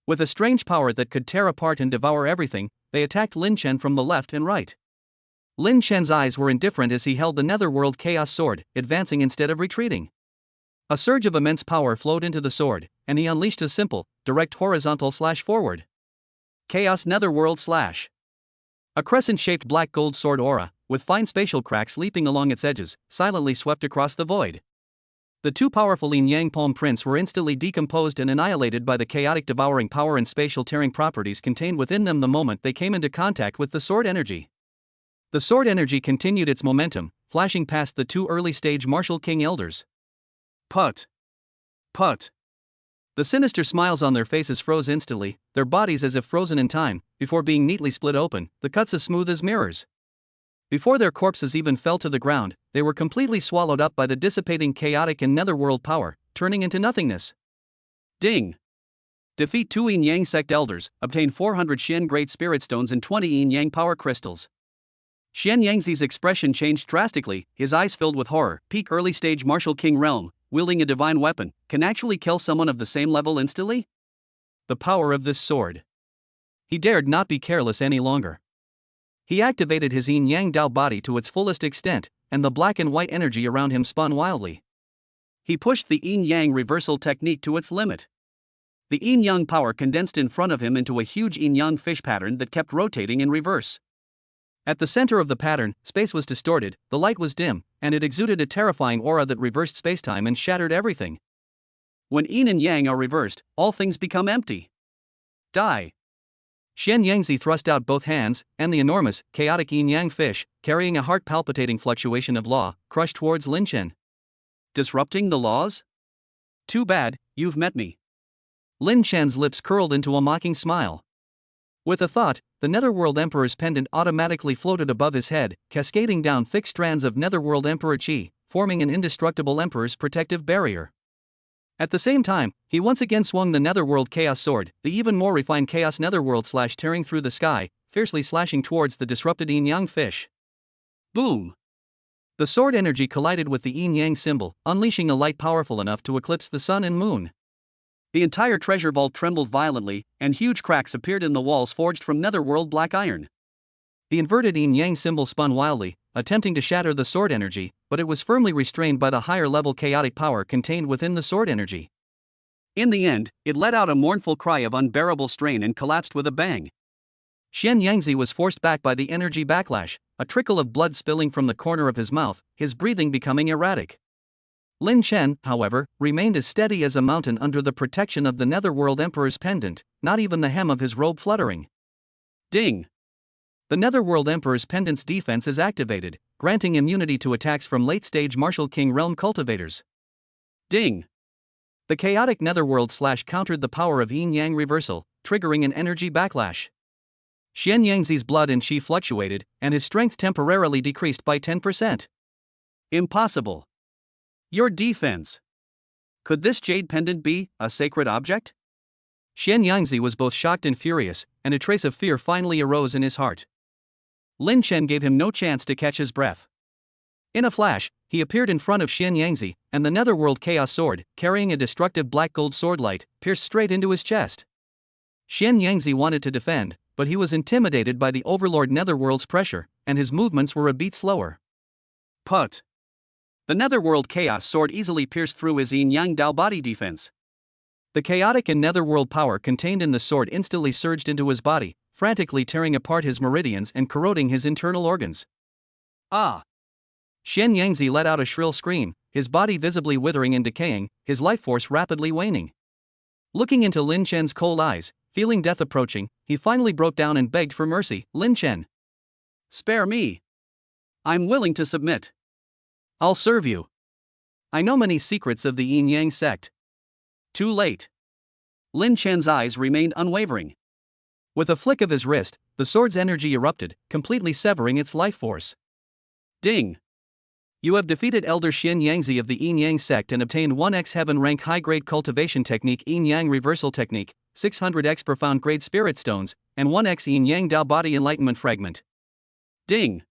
With a strange power that could tear apart and devour everything, they attacked Lin Chen from the left and right. Lin Chen's eyes were indifferent as he held the Netherworld Chaos Sword, advancing instead of retreating. A surge of immense power flowed into the sword, and he unleashed a simple, direct horizontal slash forward. Chaos Netherworld slash. A crescent-shaped black gold sword aura, with fine spatial cracks leaping along its edges, silently swept across the void. The two powerful yin-yang palm prints were instantly decomposed and annihilated by the chaotic devouring power and spatial tearing properties contained within them the moment they came into contact with the sword energy. The sword energy continued its momentum, flashing past the two early-stage martial king elders. Put. The sinister smiles on their faces froze instantly, their bodies as if frozen in time, before being neatly split open, the cuts as smooth as mirrors. Before their corpses even fell to the ground, they were completely swallowed up by the dissipating chaotic and netherworld power, turning into nothingness. Ding! Defeat 2 yin-yang sect elders, obtain 400 Xian Great Spirit Stones and 20 yin-yang power crystals. Xian Yangzi's expression changed drastically, his eyes filled with horror. Peak early stage martial king realm, wielding a divine weapon, can actually kill someone of the same level instantly? The power of this sword. He dared not be careless any longer. He activated his yin-yang Dao body to its fullest extent, and the black and white energy around him spun wildly. He pushed the yin-yang reversal technique to its limit. The yin-yang power condensed in front of him into a huge yin-yang fish pattern that kept rotating in reverse. At the center of the pattern, space was distorted, the light was dim, and it exuded a terrifying aura that reversed spacetime and shattered everything. When yin and yang are reversed, all things become empty. Die. Xian Yangzi thrust out both hands, and the enormous, chaotic yin-yang fish, carrying a heart-palpitating fluctuation of law, crushed towards Lin Chen. Disrupting the laws? Too bad, you've met me. Lin Chen's lips curled into a mocking smile. With a thought, the Netherworld Emperor's pendant automatically floated above his head, cascading down thick strands of Netherworld Emperor Qi, forming an indestructible Emperor's protective barrier. At the same time, he once again swung the Netherworld Chaos Sword, the even more refined Chaos Netherworld slash tearing through the sky, fiercely slashing towards the disrupted yin-yang fish. Boom! The sword energy collided with the yin-yang symbol, unleashing a light powerful enough to eclipse the sun and moon. The entire treasure vault trembled violently, and huge cracks appeared in the walls forged from Netherworld black iron. The inverted yin-yang symbol spun wildly, attempting to shatter the sword energy, but it was firmly restrained by the higher-level chaotic power contained within the sword energy. In the end, it let out a mournful cry of unbearable strain and collapsed with a bang. Xian Yangzi was forced back by the energy backlash, a trickle of blood spilling from the corner of his mouth, his breathing becoming erratic. Lin Chen, however, remained as steady as a mountain under the protection of the Netherworld Emperor's pendant, not even the hem of his robe fluttering. Ding! The Netherworld Emperor's pendant's defense is activated, granting immunity to attacks from late-stage martial king realm cultivators. Ding! The chaotic Netherworld slash countered the power of yin-yang reversal, triggering an energy backlash. Xian Yangzi's blood and qi fluctuated, and his strength temporarily decreased by 10%. Impossible. Your defense. Could this jade pendant be a sacred object? Xian Yangzi was both shocked and furious, and a trace of fear finally arose in his heart. Lin Chen gave him no chance to catch his breath. In a flash, he appeared in front of Xian Yangzi, and the Netherworld Chaos Sword, carrying a destructive black gold sword light, pierced straight into his chest. Xian Yangzi wanted to defend, but he was intimidated by the Overlord Netherworld's pressure, and his movements were a beat slower. Put. The Netherworld Chaos Sword easily pierced through his yin-yang Dao body defense. The chaotic and netherworld power contained in the sword instantly surged into his body, frantically tearing apart his meridians and corroding his internal organs. Ah! Xian Yangzi let out a shrill scream, his body visibly withering and decaying, his life force rapidly waning. Looking into Lin Chen's cold eyes, feeling death approaching, he finally broke down and begged for mercy. Lin Chen, spare me. I'm willing to submit. I'll serve you. I know many secrets of the yin-yang sect. Too late. Lin Chen's eyes remained unwavering. With a flick of his wrist, the sword's energy erupted, completely severing its life force. Ding! You have defeated Elder Xin Yangzi of the Yin Yang sect and obtained 1x heaven rank high grade cultivation technique Yin Yang reversal technique, 600x profound grade spirit stones, and 1x Yin Yang Dao body enlightenment fragment. Ding!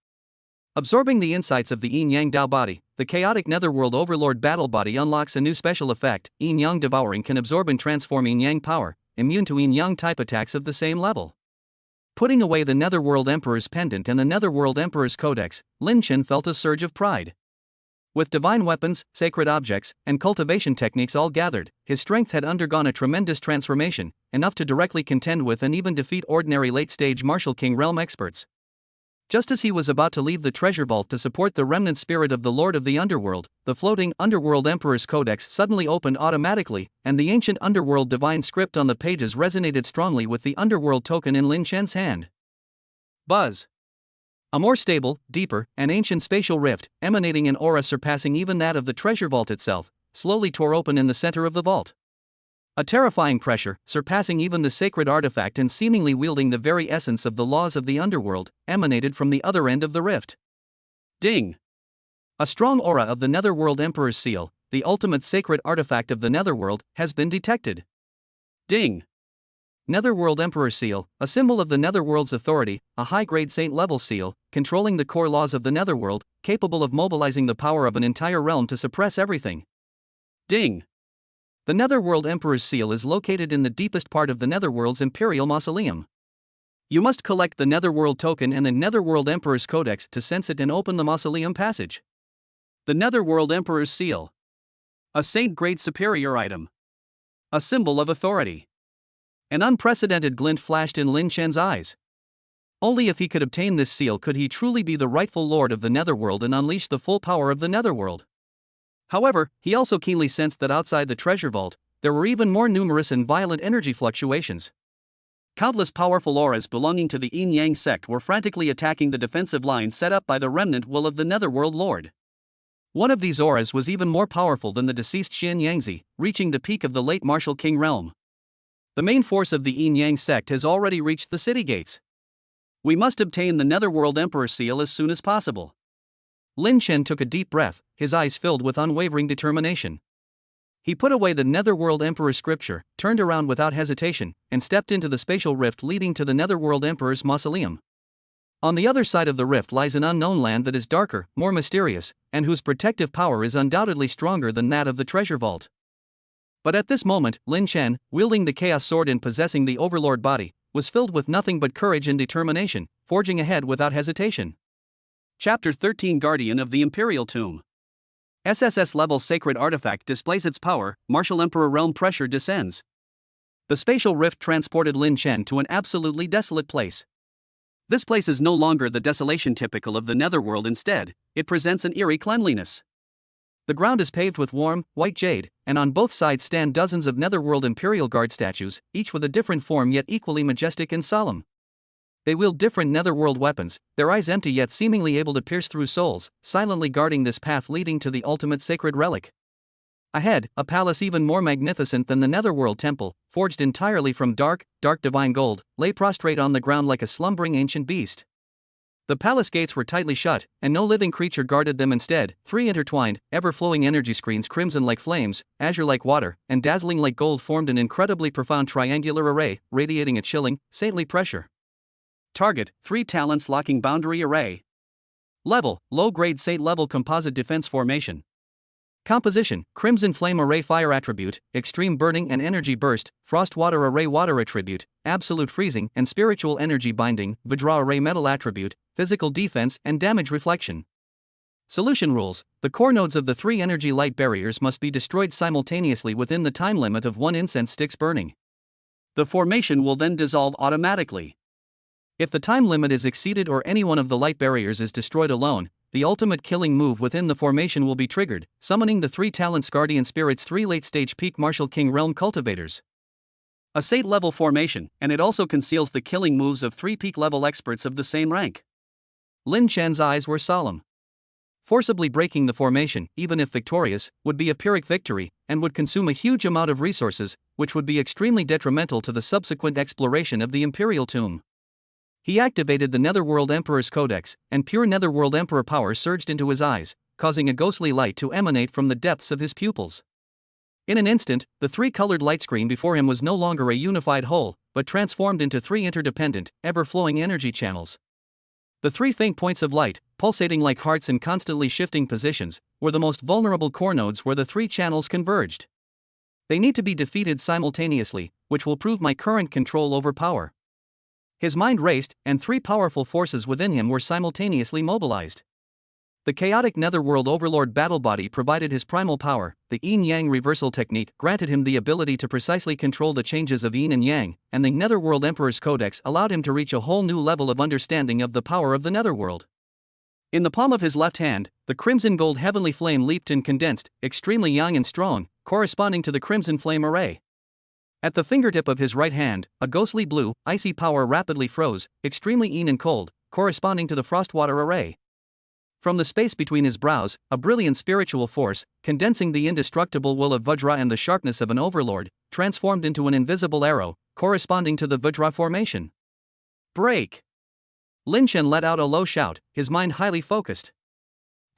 Absorbing the insights of the Yin Yang Dao body, the chaotic netherworld overlord battle body unlocks a new special effect. Yin Yang devouring can absorb and transform Yin Yang power, immune to Yin Yang type attacks of the same level. Putting away the Netherworld Emperor's pendant and the Netherworld Emperor's codex, Lin Chen felt a surge of pride. With divine weapons, sacred objects, and cultivation techniques all gathered, his strength had undergone a tremendous transformation, enough to directly contend with and even defeat ordinary late-stage Martial King realm experts. Just as he was about to leave the treasure vault to support the remnant spirit of the Lord of the Underworld, the floating Underworld Emperor's Codex suddenly opened automatically, and the ancient Underworld divine script on the pages resonated strongly with the Underworld token in Lin Chen's hand. Buzz! A more stable, deeper, and ancient spatial rift, emanating an aura surpassing even that of the treasure vault itself, slowly tore open in the center of the vault. A terrifying pressure, surpassing even the sacred artifact and seemingly wielding the very essence of the laws of the underworld, emanated from the other end of the rift. Ding! A strong aura of the Netherworld Emperor's seal, the ultimate sacred artifact of the Netherworld, has been detected. Ding! Netherworld Emperor Seal, a symbol of the Netherworld's authority, a high-grade saint-level seal, controlling the core laws of the Netherworld, capable of mobilizing the power of an entire realm to suppress everything. Ding! The Netherworld Emperor's seal is located in the deepest part of the Netherworld's Imperial Mausoleum. You must collect the Netherworld token and the Netherworld Emperor's Codex to sense it and open the Mausoleum passage. The Netherworld Emperor's Seal. A saint-grade superior item. A symbol of authority. An unprecedented glint flashed in Lin Chen's eyes. Only if he could obtain this seal could he truly be the rightful lord of the Netherworld and unleash the full power of the Netherworld. However, he also keenly sensed that outside the treasure vault, there were even more numerous and violent energy fluctuations. Countless powerful auras belonging to the Yin Yang sect were frantically attacking the defensive lines set up by the remnant will of the Netherworld Lord. One of these auras was even more powerful than the deceased Xin Yangzi, reaching the peak of the late Martial King realm. The main force of the Yin Yang sect has already reached the city gates. We must obtain the Netherworld Emperor seal as soon as possible. Lin Chen took a deep breath, his eyes filled with unwavering determination. He put away the Netherworld Emperor scripture, turned around without hesitation, and stepped into the spatial rift leading to the Netherworld Emperor's mausoleum. On the other side of the rift lies an unknown land that is darker, more mysterious, and whose protective power is undoubtedly stronger than that of the treasure vault. But at this moment, Lin Chen, wielding the Chaos Sword and possessing the Overlord body, was filled with nothing but courage and determination, forging ahead without hesitation. Chapter 13 Guardian of the Imperial Tomb. SSS level sacred artifact displays its power, Martial Emperor realm pressure descends. The spatial rift transported Lin Chen to an absolutely desolate place. This place is no longer the desolation typical of the Netherworld, instead, it presents an eerie cleanliness. The ground is paved with warm, white jade, and on both sides stand dozens of Netherworld Imperial Guard statues, each with a different form yet equally majestic and solemn. They wield different Netherworld weapons, their eyes empty yet seemingly able to pierce through souls, silently guarding this path leading to the ultimate sacred relic. Ahead, a palace even more magnificent than the Netherworld temple, forged entirely from dark divine gold, lay prostrate on the ground like a slumbering ancient beast. The palace gates were tightly shut, and no living creature guarded them. Instead, three intertwined, ever-flowing energy screens, crimson like flames, azure like water, and dazzling like gold, formed an incredibly profound triangular array, radiating a chilling, saintly pressure. Target: 3 talents locking boundary array. Level: low-grade saint-level composite defense formation. Composition: Crimson Flame Array Fire Attribute, Extreme Burning and Energy Burst, Frost Water Array Water Attribute, Absolute Freezing and Spiritual Energy Binding, Vidra Array Metal Attribute, Physical Defense and Damage Reflection. Solution rules: the core nodes of the 3 energy light barriers must be destroyed simultaneously within the time limit of 1 incense sticks burning. The formation will then dissolve automatically. If the time limit is exceeded or any one of the light barriers is destroyed alone, the ultimate killing move within the formation will be triggered, summoning the 3 talents Guardian Spirits, 3 late-stage peak Martial King realm cultivators. A saint-level formation, and it also conceals the killing moves of 3 peak-level experts of the same rank. Lin Chen's eyes were solemn. Forcibly breaking the formation, even if victorious, would be a Pyrrhic victory, and would consume a huge amount of resources, which would be extremely detrimental to the subsequent exploration of the Imperial Tomb. He activated the Netherworld Emperor's Codex, and pure Netherworld Emperor power surged into his eyes, causing a ghostly light to emanate from the depths of his pupils. In an instant, the three-colored light screen before him was no longer a unified whole, but transformed into three interdependent, ever-flowing energy channels. The three faint points of light, pulsating like hearts in constantly shifting positions, were the most vulnerable core nodes where the three channels converged. They need to be defeated simultaneously, which will prove my current control over power. His mind raced, and three powerful forces within him were simultaneously mobilized. The chaotic netherworld overlord battle body provided his primal power, the yin-yang reversal technique granted him the ability to precisely control the changes of yin and yang, and the netherworld emperor's codex allowed him to reach a whole new level of understanding of the power of the netherworld. In the palm of his left hand, the crimson gold heavenly flame leaped and condensed, extremely young and strong, corresponding to the crimson flame array. At the fingertip of his right hand, a ghostly blue, icy power rapidly froze, extremely yin and cold, corresponding to the frostwater array. From the space between his brows, a brilliant spiritual force, condensing the indestructible will of Vajra and the sharpness of an overlord, transformed into an invisible arrow, corresponding to the Vajra formation. Break! Lin Chen let out a low shout, his mind highly focused.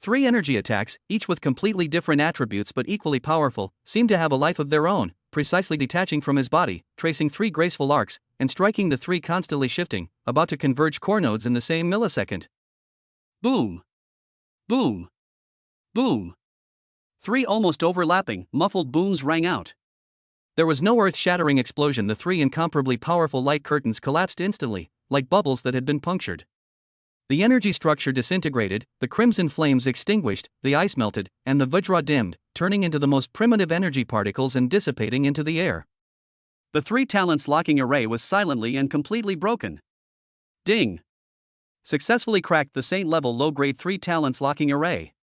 Three energy attacks, each with completely different attributes but equally powerful, seemed to have a life of their own, precisely detaching from his body, tracing three graceful arcs, and striking the three constantly shifting, about to converge core nodes in the same millisecond. Boom! Boom! Boom! Three almost overlapping, muffled booms rang out. There was no earth-shattering explosion. The three incomparably powerful light curtains collapsed instantly, like bubbles that had been punctured. The energy structure disintegrated, the crimson flames extinguished, the ice melted, and the Vajra dimmed, turning into the most primitive energy particles and dissipating into the air. The three talents locking array was silently and completely broken. Ding! Successfully cracked the Saint-level low-grade 3 talents locking array.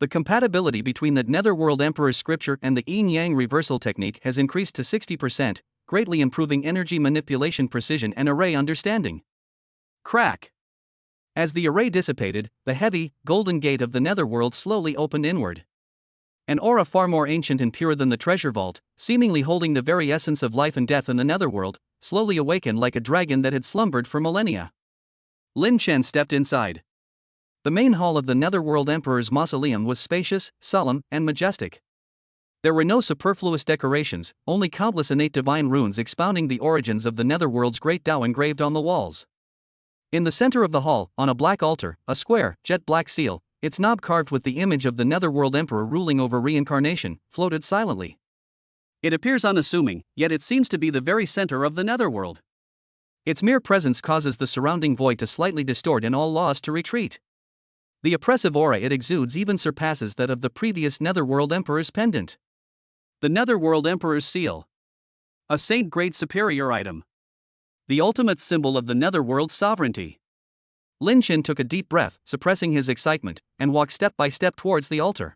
The compatibility between the Netherworld Emperor's scripture and the yin-yang reversal technique has increased to 60%, greatly improving energy manipulation precision and array understanding. Crack! As the array dissipated, the heavy, golden gate of the Netherworld slowly opened inward. An aura far more ancient and pure than the treasure vault, seemingly holding the very essence of life and death in the Netherworld, slowly awakened like a dragon that had slumbered for millennia. Lin Chen stepped inside. The main hall of the Netherworld Emperor's mausoleum was spacious, solemn, and majestic. There were no superfluous decorations, only countless innate divine runes expounding the origins of the Netherworld's great Tao engraved on the walls. In the center of the hall, on a black altar, a square, jet-black seal, its knob carved with the image of the Netherworld Emperor ruling over reincarnation, floated silently. It appears unassuming, yet it seems to be the very center of the Netherworld. Its mere presence causes the surrounding void to slightly distort and all laws to retreat. The oppressive aura it exudes even surpasses that of the previous Netherworld Emperor's pendant. The Netherworld Emperor's seal. A saint-grade superior item. The ultimate symbol of the Netherworld's sovereignty. Lin Chen took a deep breath, suppressing his excitement, and walked step by step towards the altar.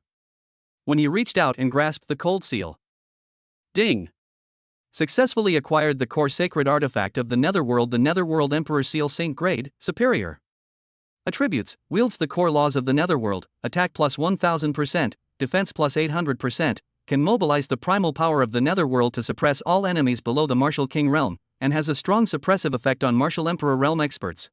When he reached out and grasped the cold seal. Ding! Successfully acquired the core sacred artifact of the Netherworld, the Netherworld Emperor Seal, Saint Grade, Superior. Attributes: wields the core laws of the Netherworld, attack plus 1000%, defense plus 800%, can mobilize the primal power of the Netherworld to suppress all enemies below the Martial King realm, and has a strong suppressive effect on Martial Emperor realm experts.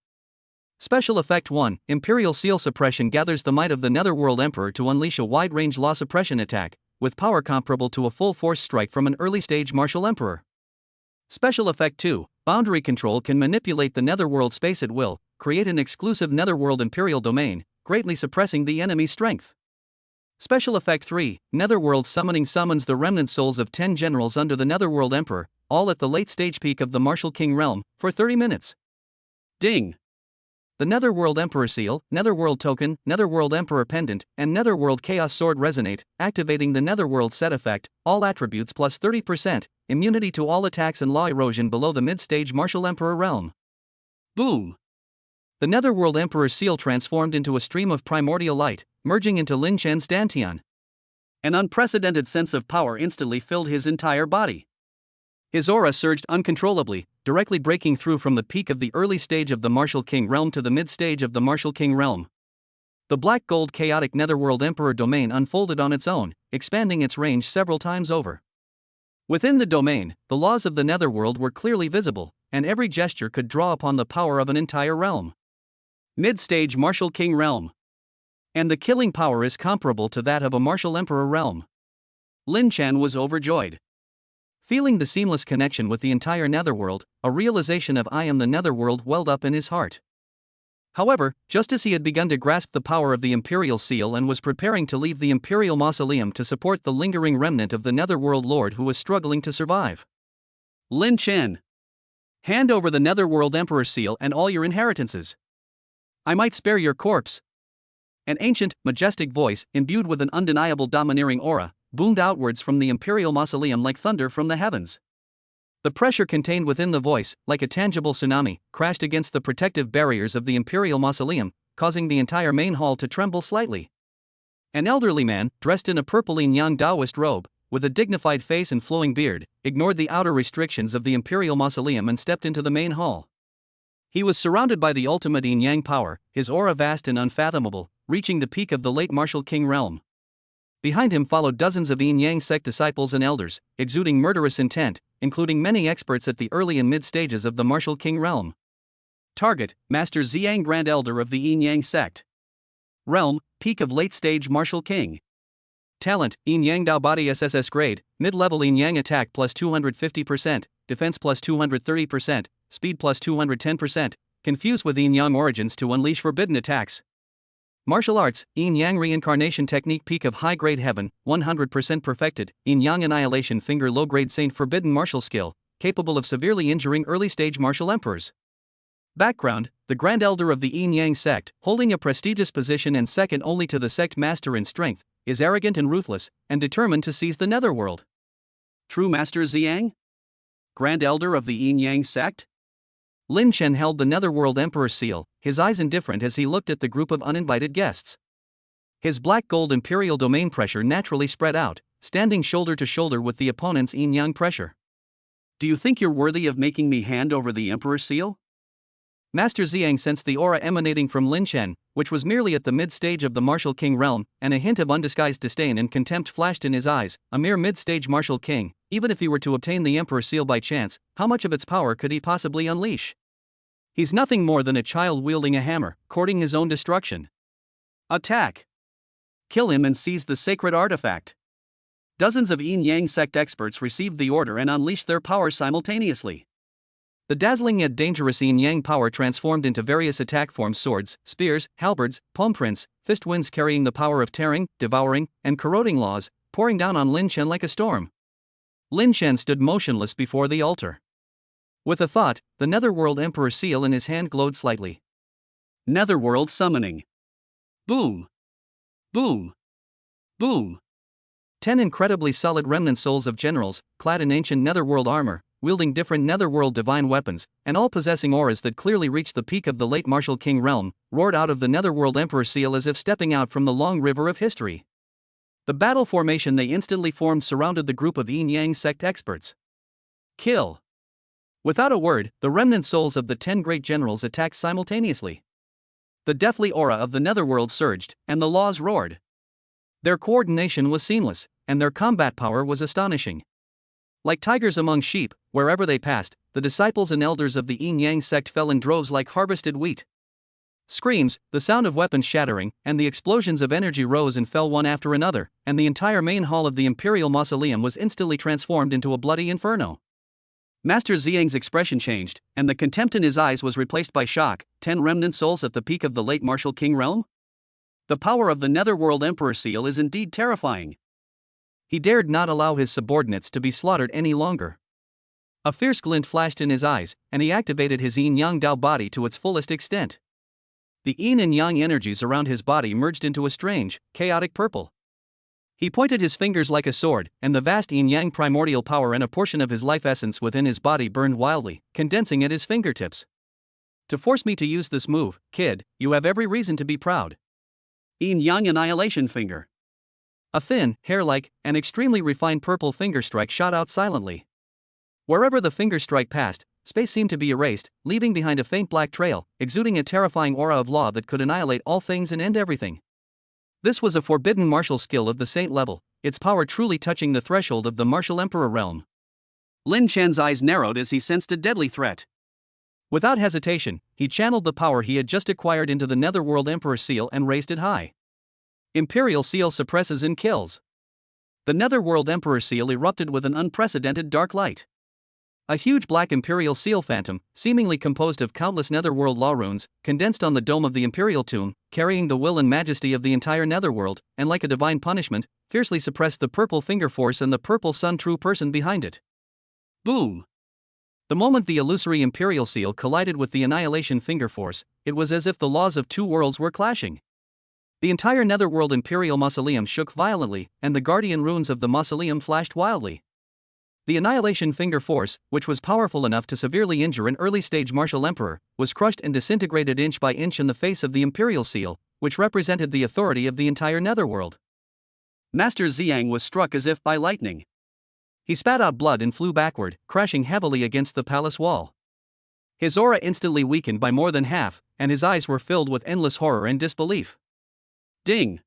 Special Effect 1, Imperial Seal Suppression gathers the might of the Netherworld Emperor to unleash a wide-range law suppression attack, with power comparable to a full-force strike from an early-stage Martial Emperor. Special Effect 2, Boundary Control can manipulate the Netherworld space at will, create an exclusive Netherworld Imperial domain, greatly suppressing the enemy's strength. Special Effect 3, Netherworld Summoning summons the remnant souls of 10 generals under the Netherworld Emperor, all at the late-stage peak of the Martial King realm, for 30 minutes. Ding! The Netherworld Emperor Seal, Netherworld Token, Netherworld Emperor Pendant, and Netherworld Chaos Sword resonate, activating the Netherworld Set effect, all attributes plus 30%, immunity to all attacks and law erosion below the mid-stage Martial Emperor realm. Boom! The Netherworld Emperor Seal transformed into a stream of primordial light, merging into Lin Chen's dantian. An unprecedented sense of power instantly filled his entire body. His aura surged uncontrollably, directly breaking through from the peak of the early stage of the Martial King realm to the mid-stage of the Martial King realm. The black gold chaotic Netherworld Emperor domain unfolded on its own, expanding its range several times over. Within the domain, the laws of the Netherworld were clearly visible, and every gesture could draw upon the power of an entire realm. Mid-stage Martial King realm. And the killing power is comparable to that of a martial emperor realm. Lin Chen was overjoyed. Feeling the seamless connection with the entire netherworld, a realization of "I am the netherworld" welled up in his heart. However, just as he had begun to grasp the power of the Imperial Seal and was preparing to leave the Imperial Mausoleum to support the lingering remnant of the Netherworld Lord who was struggling to survive. Lin Chen, hand over the Netherworld Emperor Seal and all your inheritances. I might spare your corpse. An ancient, majestic voice, imbued with an undeniable domineering aura, boomed outwards from the Imperial Mausoleum like thunder from the heavens. The pressure contained within the voice, like a tangible tsunami, crashed against the protective barriers of the Imperial Mausoleum, causing the entire main hall to tremble slightly. An elderly man, dressed in a purple Yang Taoist robe, with a dignified face and flowing beard, ignored the outer restrictions of the Imperial Mausoleum and stepped into the main hall. He was surrounded by the ultimate yin yang power, his aura vast and unfathomable, reaching the peak of the late martial king realm. Behind him followed dozens of yin yang sect disciples and elders, exuding murderous intent, including many experts at the early and mid stages of the martial king realm. Target: Master Ziyang, Grand Elder of the Yin Yang sect. Realm: peak of late stage martial king. Talent: Yin Yang Dao Body SSS grade, mid-level Yin Yang attack plus 250%, defense plus 230%, speed plus 210%, confused with Yin Yang origins to unleash forbidden attacks. Martial arts: Yin Yang reincarnation technique, peak of high grade heaven, 100% perfected, Yin Yang annihilation finger, low grade saint, forbidden martial skill, capable of severely injuring early stage martial emperors. Background: the Grand Elder of the Yin Yang sect, holding a prestigious position and second only to the sect master in strength, is arrogant and ruthless, and determined to seize the netherworld. True Master Ziyang? Grand Elder of the Yin Yang sect? Lin Chen held the Netherworld Emperor seal, his eyes indifferent as he looked at the group of uninvited guests. His black gold imperial domain pressure naturally spread out, standing shoulder to shoulder with the opponent's yin yang pressure. Do you think you're worthy of making me hand over the Emperor seal? Master Ziyang sensed the aura emanating from Lin Chen, which was merely at the mid-stage of the martial king realm, and a hint of undisguised disdain and contempt flashed in his eyes. A mere mid-stage martial king, even if he were to obtain the Emperor seal by chance, how much of its power could he possibly unleash? He's nothing more than a child wielding a hammer, courting his own destruction. Attack! Kill him and seize the sacred artifact. Dozens of Yin Yang sect experts received the order and unleashed their power simultaneously. The dazzling yet dangerous yin yang power transformed into various attack forms: swords, spears, halberds, palm prints, fist winds carrying the power of tearing, devouring, and corroding laws, pouring down on Lin Chen like a storm. Lin Chen stood motionless before the altar. With a thought, the Netherworld Emperor seal in his hand glowed slightly. Netherworld summoning. Boom! Boom! Boom! 10 incredibly solid remnant souls of generals, clad in ancient Netherworld armor, wielding different Netherworld divine weapons, and all possessing auras that clearly reached the peak of the late martial king realm, roared out of the Netherworld Emperor seal as if stepping out from the long river of history. The battle formation they instantly formed surrounded the group of Yin Yang sect experts. Kill! Without a word, the remnant souls of the 10 great generals attacked simultaneously. The deathly aura of the Netherworld surged, and the laws roared. Their coordination was seamless, and their combat power was astonishing. Like tigers among sheep, wherever they passed, the disciples and elders of the Yin Yang sect fell in droves like harvested wheat. Screams, the sound of weapons shattering, and the explosions of energy rose and fell one after another, and the entire main hall of the Imperial Mausoleum was instantly transformed into a bloody inferno. Master Ziyang's expression changed, and the contempt in his eyes was replaced by shock. 10 remnant souls at the peak of the late martial king realm? The power of the Netherworld Emperor seal is indeed terrifying. He dared not allow his subordinates to be slaughtered any longer. A fierce glint flashed in his eyes, and he activated his Yin Yang Dao body to its fullest extent. The Yin and Yang energies around his body merged into a strange, chaotic purple. He pointed his fingers like a sword, and the vast Yin Yang primordial power and a portion of his life essence within his body burned wildly, condensing at his fingertips. To force me to use this move, kid, you have every reason to be proud. Yin Yang annihilation finger. A thin, hair-like, and extremely refined purple finger strike shot out silently. Wherever the finger strike passed, space seemed to be erased, leaving behind a faint black trail, exuding a terrifying aura of law that could annihilate all things and end everything. This was a forbidden martial skill of the saint level, its power truly touching the threshold of the martial emperor realm. Lin Chen's eyes narrowed as he sensed a deadly threat. Without hesitation, he channeled the power he had just acquired into the Netherworld Emperor seal and raised it high. Imperial Seal suppresses and kills. The Netherworld Emperor Seal erupted with an unprecedented dark light. A huge black Imperial Seal phantom, seemingly composed of countless Netherworld law runes, condensed on the dome of the Imperial tomb, carrying the will and majesty of the entire Netherworld, and like a divine punishment, fiercely suppressed the Purple Finger Force and the Purple Sun true person behind it. Boom! The moment the illusory Imperial Seal collided with the Annihilation Finger Force, it was as if the laws of two worlds were clashing. The entire Netherworld Imperial Mausoleum shook violently, and the guardian runes of the mausoleum flashed wildly. The Annihilation Finger Force, which was powerful enough to severely injure an early-stage martial emperor, was crushed and disintegrated inch by inch in the face of the Imperial Seal, which represented the authority of the entire Netherworld. Master Xiang was struck as if by lightning. He spat out blood and flew backward, crashing heavily against the palace wall. His aura instantly weakened by more than half, and his eyes were filled with endless horror and disbelief. Ding!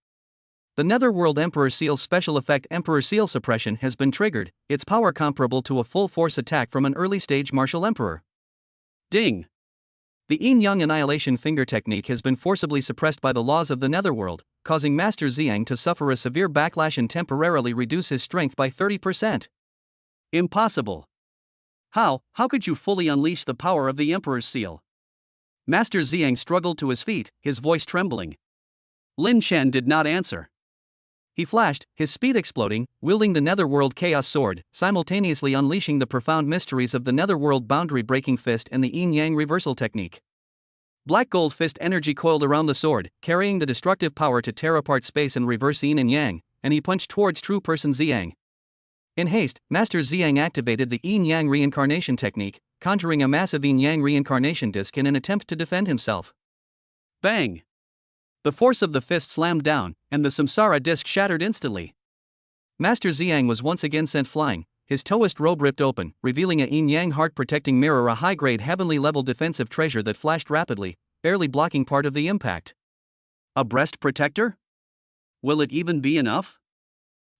The Netherworld Emperor Seal's special effect Emperor Seal Suppression has been triggered, its power comparable to a full-force attack from an early-stage martial emperor. Ding! The Yin-Yang Annihilation Finger technique has been forcibly suppressed by the laws of the Netherworld, causing Master Xiang to suffer a severe backlash and temporarily reduce his strength by 30%. Impossible! How could you fully unleash the power of the Emperor's Seal? Master Xiang struggled to his feet, his voice trembling. Lin Shen did not answer. He flashed, his speed exploding, wielding the Netherworld Chaos Sword, simultaneously unleashing the profound mysteries of the Netherworld Boundary-Breaking Fist and the Yin-Yang Reversal Technique. Black gold fist energy coiled around the sword, carrying the destructive power to tear apart space and reverse Yin and Yang, and he punched towards true person Xiang. In haste, Master Xiang activated the Yin-Yang Reincarnation Technique, conjuring a massive Yin-Yang Reincarnation disc in an attempt to defend himself. Bang! The force of the fist slammed down, and the Samsara disc shattered instantly. Master Xiang was once again sent flying, his Taoist robe ripped open, revealing a Yin-Yang heart-protecting mirror, a high-grade heavenly-level defensive treasure that flashed rapidly, barely blocking part of the impact. A breast protector? Will it even be enough?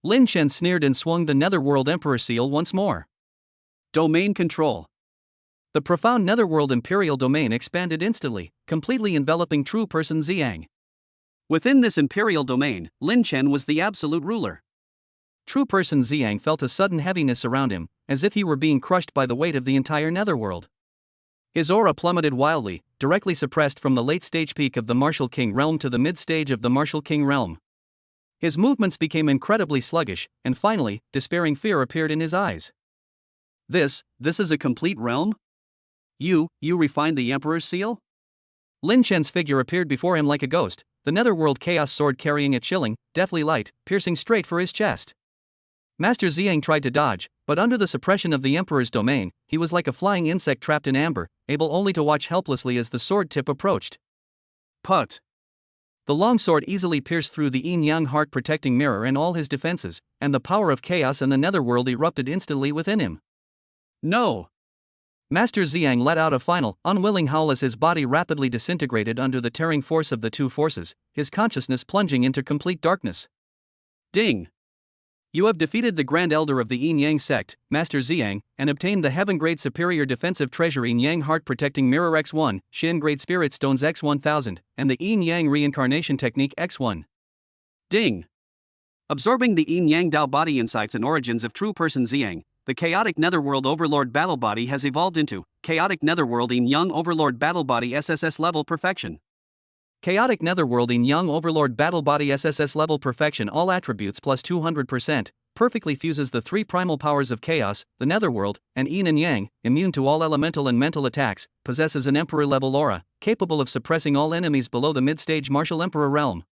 Lin Shen sneered and swung the Netherworld Emperor Seal once more. Domain control. The profound Netherworld Imperial domain expanded instantly, completely enveloping true person Xiang. Within this imperial domain, Lin Chen was the absolute ruler. True person Xiang felt a sudden heaviness around him, as if he were being crushed by the weight of the entire Netherworld. His aura plummeted wildly, directly suppressed from the late-stage peak of the Martial King realm to the mid-stage of the Martial King realm. His movements became incredibly sluggish, and finally, despairing fear appeared in his eyes. This is a complete realm? You refined the Emperor's Seal? Lin Shen's figure appeared before him like a ghost, the Netherworld Chaos Sword carrying a chilling, deathly light, piercing straight for his chest. Master Xiang tried to dodge, but under the suppression of the Emperor's domain, he was like a flying insect trapped in amber, able only to watch helplessly as the sword tip approached. Put! The long sword easily pierced through the Yin-Yang heart-protecting mirror and all his defenses, and the power of chaos and the Netherworld erupted instantly within him. No! Master Xiang let out a final, unwilling howl as his body rapidly disintegrated under the tearing force of the two forces, his consciousness plunging into complete darkness. Ding! You have defeated the Grand Elder of the Yin-Yang sect, Master Xiang, and obtained the Heaven-Grade Superior Defensive Treasure Yin-Yang Heart-Protecting Mirror X1, Shin-Grade Spirit Stones X1000, and the Yin-Yang Reincarnation Technique X1. Ding! Absorbing the Yin-Yang Dao body insights and origins of true person Xiang, the Chaotic Netherworld Overlord Battle Body has evolved into Chaotic Netherworld Yin-Yang Overlord Battle Body SSS Level Perfection. Chaotic Netherworld Yin-Yang Overlord Battle Body SSS Level Perfection. All attributes plus 200%, perfectly fuses the three primal powers of chaos, the Netherworld, and Yin and Yang, immune to all elemental and mental attacks, possesses an Emperor-level aura, capable of suppressing all enemies below the mid-stage Martial Emperor realm.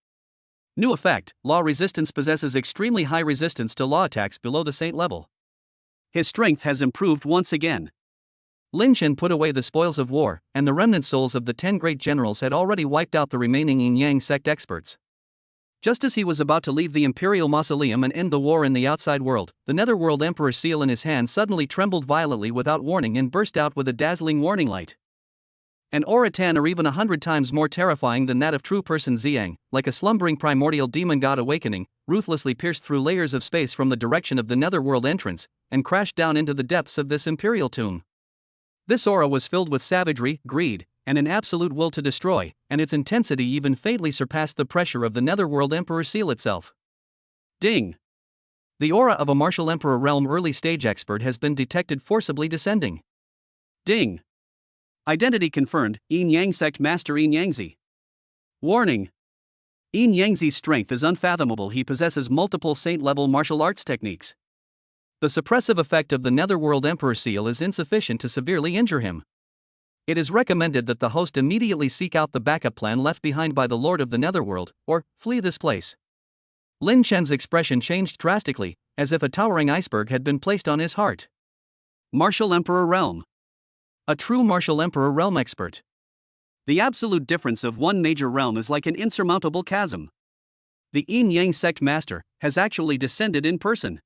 New effect, Law Resistance possesses extremely high resistance to law attacks below the Saint level. His strength has improved once again. Lin Shen put away the spoils of war, and the remnant souls of the 10 great generals had already wiped out the remaining Yin-Yang sect experts. Just as he was about to leave the Imperial Mausoleum and end the war in the outside world, the Netherworld Emperor's Seal in his hand suddenly trembled violently without warning and burst out with a dazzling warning light. An aura 10 or even 100 times more terrifying than that of true person Xiang, like a slumbering primordial demon god awakening, ruthlessly pierced through layers of space from the direction of the Netherworld entrance, and crashed down into the depths of this Imperial tomb. This aura was filled with savagery, greed, and an absolute will to destroy, and its intensity even faintly surpassed the pressure of the Netherworld Emperor seal itself. Ding! The aura of a Martial Emperor Realm early stage expert has been detected forcibly descending. Ding! Identity confirmed, Yin Yang Sect Master Yin Yangzi. Warning! Yin Yangzi's strength is unfathomable. He possesses multiple saint-level martial arts techniques. The suppressive effect of the Netherworld Emperor seal is insufficient to severely injure him. It is recommended that the host immediately seek out the backup plan left behind by the Lord of the Netherworld, or flee this place. Lin Chen's expression changed drastically, as if a towering iceberg had been placed on his heart. Martial Emperor Realm. A true Martial Emperor Realm expert. The absolute difference of one major realm is like an insurmountable chasm. The Yin Yang Sect Master has actually descended in person.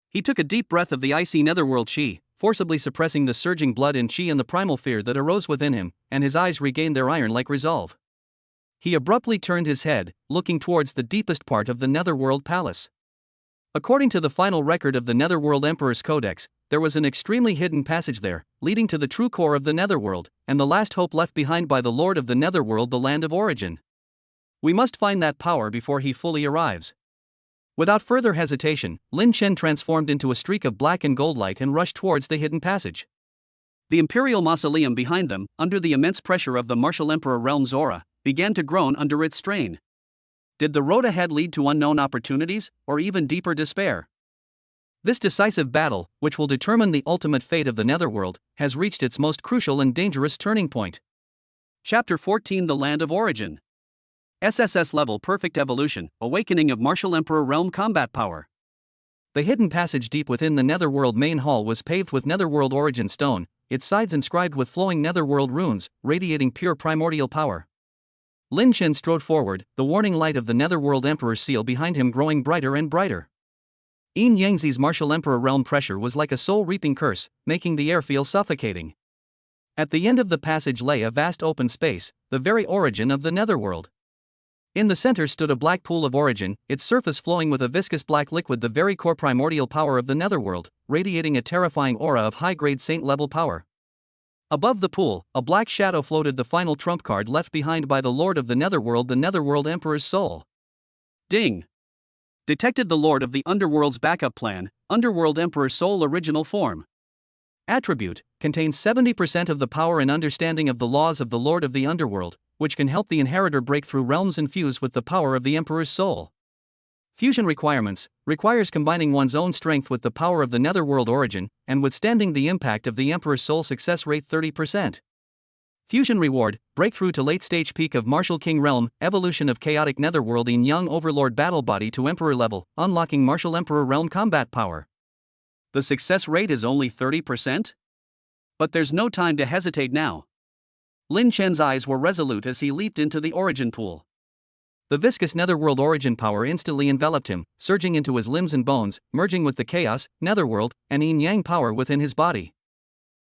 He took a deep breath of the icy Netherworld Qi, forcibly suppressing the surging blood and Qi and the primal fear that arose within him, and his eyes regained their iron-like resolve. He abruptly turned his head, looking towards the deepest part of the Netherworld Palace. According to the final record of the Netherworld Emperor's Codex, there was an extremely hidden passage there, leading to the true core of the Netherworld, and the last hope left behind by the Lord of the Netherworld, the land of origin. We must find that power before he fully arrives. Without further hesitation, Lin Chen transformed into a streak of black and gold light and rushed towards the hidden passage. The Imperial Mausoleum behind them, under the immense pressure of the Martial Emperor Realm's aura, began to groan under its strain. Did the road ahead lead to unknown opportunities, or even deeper despair? This decisive battle, which will determine the ultimate fate of the Netherworld, has reached its most crucial and dangerous turning point. Chapter 14: The Land of Origin. SSS Level Perfect Evolution, Awakening of Martial Emperor Realm Combat Power. The hidden passage deep within the Netherworld main hall was paved with Netherworld origin stone, its sides inscribed with flowing Netherworld runes, radiating pure primordial power. Lin Chen strode forward, the warning light of the Netherworld Emperor's seal behind him growing brighter and brighter. Yin Yangzi's Martial Emperor Realm pressure was like a soul-reaping curse, making the air feel suffocating. At the end of the passage lay a vast open space, the very origin of the Netherworld. In the center stood a black pool of origin, its surface flowing with a viscous black liquid, the very core primordial power of the Netherworld, radiating a terrifying aura of high-grade saint-level power. Above the pool, a black shadow floated, the final trump card left behind by the Lord of the Netherworld Emperor's soul. Ding! Detected the Lord of the Underworld's backup plan, Underworld Emperor's soul original form. Attribute, contains 70% of the power and understanding of the laws of the Lord of the Underworld, which can help the inheritor break through realms and fuse with the power of the Emperor's soul. Fusion requirements, requires combining one's own strength with the power of the Netherworld origin, and withstanding the impact of the Emperor's soul. Success rate 30%. Fusion reward, breakthrough to late stage peak of Martial King Realm, evolution of chaotic Netherworld in Young Overlord battle body to Emperor level, unlocking Martial Emperor Realm combat power. The success rate is only 30%? But there's no time to hesitate now. Lin Chen's eyes were resolute as he leaped into the origin pool. The viscous Netherworld origin power instantly enveloped him, surging into his limbs and bones, merging with the chaos, Netherworld, and Yin Yang power within his body.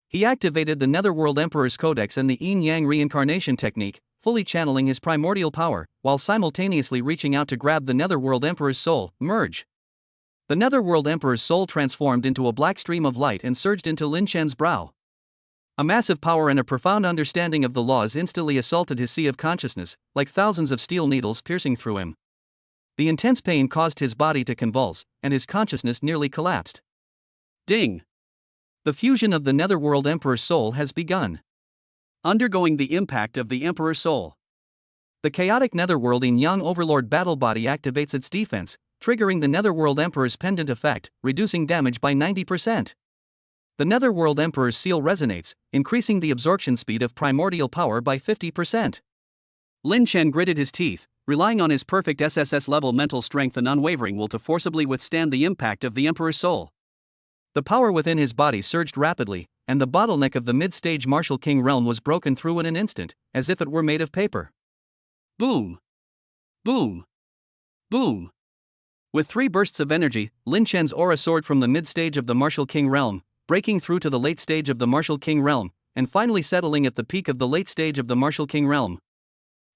He activated the Netherworld Emperor's Codex and the Yin Yang reincarnation technique, fully channeling his primordial power, while simultaneously reaching out to grab the Netherworld Emperor's soul. Merge. The Netherworld Emperor's soul transformed into a black stream of light and surged into Lin Chen's brow. A massive power and a profound understanding of the laws instantly assaulted his sea of consciousness, like thousands of steel needles piercing through him. The intense pain caused his body to convulse, and his consciousness nearly collapsed. Ding! The fusion of the Netherworld Emperor's soul has begun. Undergoing the impact of the Emperor's soul. The chaotic Netherworld in Young Overlord battle body activates its defense, triggering the Netherworld Emperor's pendant effect, reducing damage by 90%. The Netherworld Emperor's seal resonates, increasing the absorption speed of primordial power by 50%. Lin Chen gritted his teeth, relying on his perfect SSS level mental strength and unwavering will to forcibly withstand the impact of the Emperor's soul. The power within his body surged rapidly, and the bottleneck of the mid-stage Martial King realm was broken through in an instant, as if it were made of paper. Boom! Boom! Boom! With 3 bursts of energy, Lin Chen's aura soared from the mid-stage of the Martial King realm, breaking through to the late stage of the Martial King realm, and finally settling at the peak of the late stage of the Martial King realm.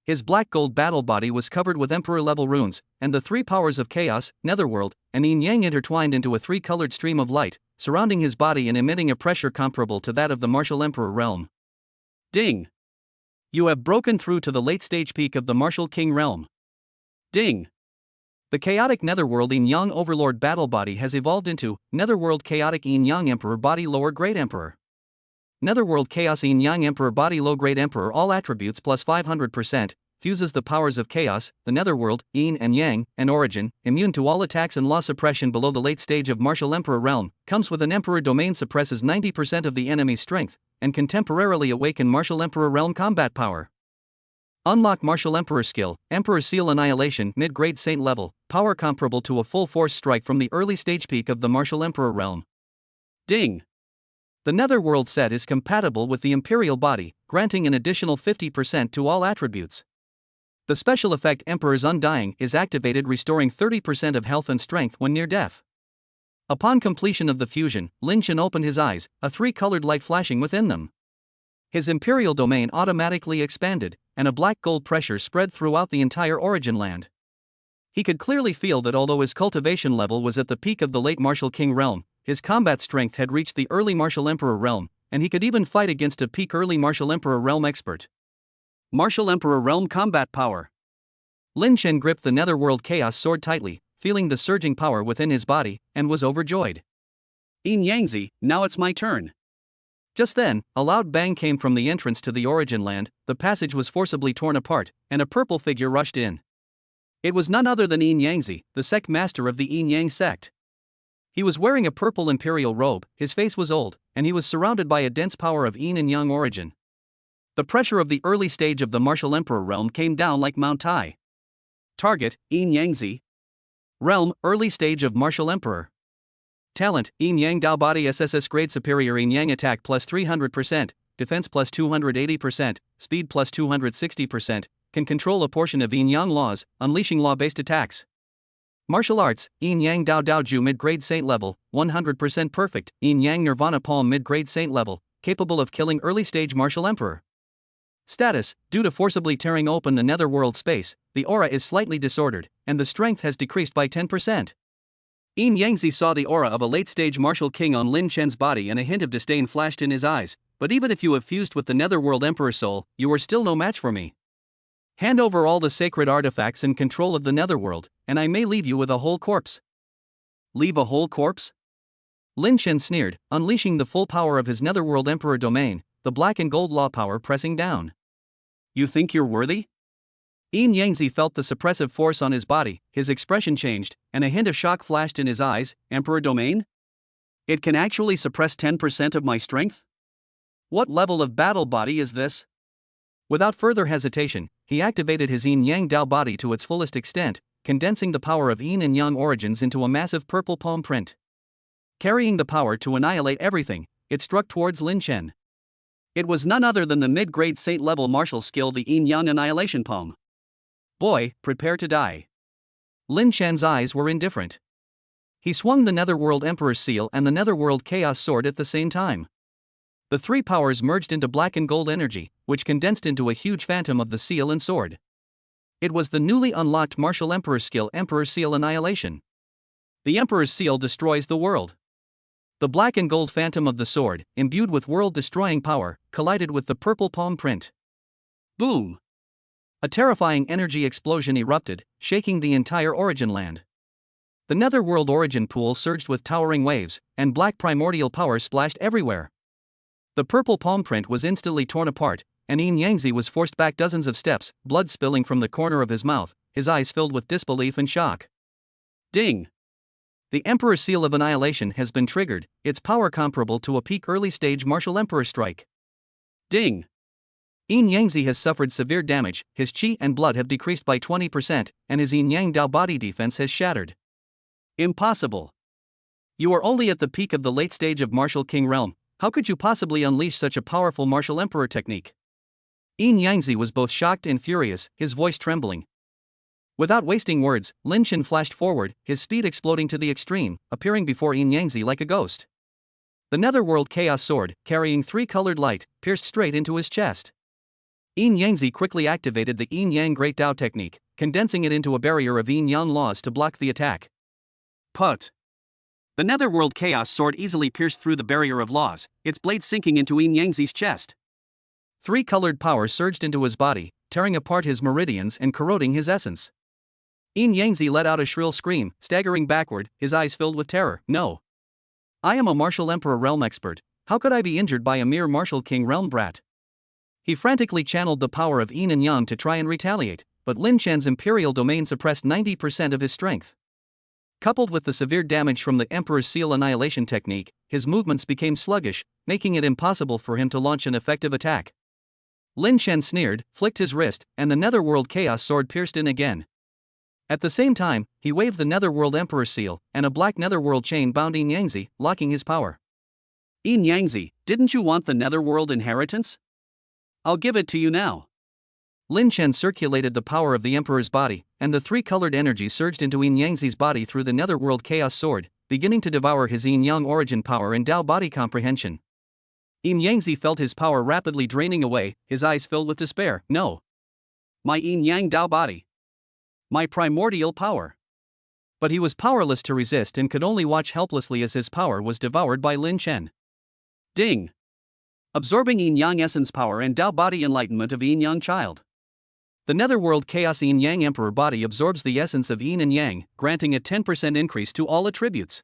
His black gold battle body was covered with Emperor-level runes, and the 3 powers of Chaos, Netherworld, and Yin Yang intertwined into a 3-colored stream of light, surrounding his body and emitting a pressure comparable to that of the Martial Emperor realm. Ding! You have broken through to the late-stage peak of the Martial King realm. Ding! The chaotic Netherworld Yin-Yang Overlord battle body has evolved into Netherworld Chaotic Yin-Yang Emperor body lower grade Emperor. Netherworld Chaos Yin-Yang Emperor body low grade Emperor all attributes plus 500%, fuses the powers of chaos, the Netherworld, Yin and Yang, and Origin, immune to all attacks and law suppression below the late stage of Martial Emperor realm, comes with an Emperor domain suppresses 90% of the enemy's strength, and can temporarily awaken Martial Emperor realm combat power. Unlock Martial Emperor skill, Emperor Seal Annihilation mid-grade Saint level, power comparable to a full force strike from the early stage peak of the Martial Emperor realm. Ding! The Netherworld set is compatible with the Imperial body, granting an additional 50% to all attributes. The special effect Emperor's Undying is activated, restoring 30% of health and strength when near death. Upon completion of the fusion, Lin Chen opened his eyes, a three-colored light flashing within them. His Imperial domain automatically expanded, and a black gold pressure spread throughout the entire Origin land. He could clearly feel that although his cultivation level was at the peak of the late Martial King realm, his combat strength had reached the early Martial Emperor realm, and he could even fight against a peak early Martial Emperor realm expert. Martial Emperor realm combat power. Lin Chen gripped the Netherworld Chaos sword tightly, feeling the surging power within his body, and was overjoyed. Yin Yangzi, now it's my turn. Just then, a loud bang came from the entrance to the Origin land, the passage was forcibly torn apart, and a purple figure rushed in. It was none other than Yin Yangzi, the sect master of the Yin Yang sect. He was wearing a purple imperial robe, his face was old, and he was surrounded by a dense power of Yin and Yang origin. The pressure of the early stage of the Martial Emperor realm came down like Mount Tai. Target, Yin Yangzi. Realm, early stage of Martial Emperor. Talent, Yin Yang Dao Body SSS grade superior Yin Yang attack plus 300%, defense plus 280%, speed plus 260%, can control a portion of Yin Yang laws, unleashing law-based attacks. Martial arts, Yin Yang Dao Dao Ju mid-grade saint level, 100% perfect, Yin Yang Nirvana Palm mid-grade saint level, capable of killing early stage Martial Emperor. Status, due to forcibly tearing open the netherworld space, the aura is slightly disordered, and the strength has decreased by 10%. Yin Yangzi saw the aura of a late-stage Martial King on Lin Chen's body and a hint of disdain flashed in his eyes, but even if you have fused with the Netherworld Emperor soul, you are still no match for me. Hand over all the sacred artifacts and control of the Netherworld, and I may leave you with a whole corpse. Leave a whole corpse? Lin Chen sneered, unleashing the full power of his Netherworld Emperor domain, the black and gold law power pressing down. You think you're worthy? Yin Yangzi felt the suppressive force on his body, his expression changed, and a hint of shock flashed in his eyes. Emperor domain? It can actually suppress 10% of my strength? What level of battle body is this? Without further hesitation, he activated his Yin Yang Dao body to its fullest extent, condensing the power of Yin and Yang origins into a massive purple palm print. Carrying the power to annihilate everything, it struck towards Lin Chen. It was none other than the mid-grade saint-level martial skill, the Yin Yang Annihilation Palm. Boy, prepare to die. Lin Chen's eyes were indifferent. He swung the Netherworld Emperor's seal and the Netherworld Chaos Sword at the same time. The three powers merged into black and gold energy, which condensed into a huge phantom of the seal and sword. It was the newly unlocked Martial Emperor skill, Emperor Seal Annihilation. The Emperor's seal destroys the world. The black and gold phantom of the sword, imbued with world-destroying power, collided with the purple palm print. Boom! A terrifying energy explosion erupted, shaking the entire Origin land. The Netherworld Origin pool surged with towering waves, and black primordial power splashed everywhere. The purple palm print was instantly torn apart, and Yin Yangzi was forced back dozens of steps, blood spilling from the corner of his mouth, his eyes filled with disbelief and shock. Ding! The Emperor Seal of Annihilation has been triggered, its power comparable to a peak early-stage Martial Emperor strike. Ding! Yin Yangzi has suffered severe damage, his chi and blood have decreased by 20%, and his Yin Yang Dao body defense has shattered. Impossible! You are only at the peak of the late stage of Martial King realm, how could you possibly unleash such a powerful Martial Emperor technique? Yin Yangzi was both shocked and furious, his voice trembling. Without wasting words, Lin Chen flashed forward, his speed exploding to the extreme, appearing before Yin Yangzi like a ghost. The Netherworld Chaos Sword, carrying three-colored light, pierced straight into his chest. Yin Yangzi quickly activated the Yin Yang Great Dao technique, condensing it into a barrier of Yin Yang laws to block the attack. Put! The Netherworld Chaos Sword easily pierced through the barrier of laws, its blade sinking into Yin Yangzi's chest. Three-colored power surged into his body, tearing apart his meridians and corroding his essence. Yin Yangzi let out a shrill scream, staggering backward, his eyes filled with terror. No. I am a martial emperor realm expert. How could I be injured by a mere martial king realm brat? He frantically channeled the power of Yin and Yang to try and retaliate, but Lin Chen's imperial domain suppressed 90% of his strength. Coupled with the severe damage from the Emperor's Seal annihilation technique, his movements became sluggish, making it impossible for him to launch an effective attack. Lin Chen sneered, flicked his wrist, and the Netherworld Chaos Sword pierced in again. At the same time, he waved the Netherworld Emperor Seal, and a black Netherworld chain bound Yin Yangzi, locking his power. Yin Yangzi, didn't you want the Netherworld inheritance? I'll give it to you now. Lin Chen circulated the power of the Emperor's body, and the three-colored energy surged into Yin Yangzi's body through the Netherworld Chaos Sword, beginning to devour his Yin Yang origin power and Dao body comprehension. Yin Yangzi felt his power rapidly draining away, his eyes filled with despair. No. My Yin Yang Dao body. My primordial power. But he was powerless to resist and could only watch helplessly as his power was devoured by Lin Chen. Ding. Absorbing Yin Yang essence power and Dao body enlightenment of Yin Yang child. The Netherworld Chaos Yin Yang Emperor body absorbs the essence of Yin and Yang, granting a 10% increase to all attributes.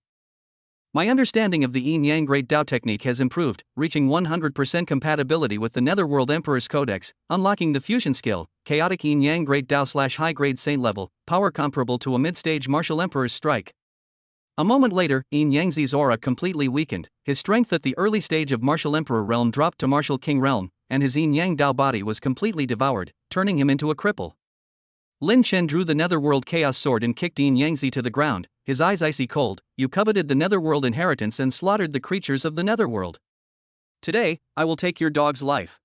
My understanding of the Yin Yang Great Dao technique has improved, reaching 100% compatibility with the Netherworld Emperor's Codex, unlocking the fusion skill, Chaotic Yin Yang Great Dao / high-grade Saint level, power comparable to a mid-stage Martial Emperor's strike. A moment later, Yin Yangzi's aura completely weakened, his strength at the early stage of Martial Emperor realm dropped to Martial King realm, and his Yin Yang Dao body was completely devoured, turning him into a cripple. Lin Chen drew the Netherworld Chaos Sword and kicked Yin Yangzi to the ground, his eyes icy cold. You coveted the Netherworld inheritance and slaughtered the creatures of the Netherworld. Today, I will take your dog's life.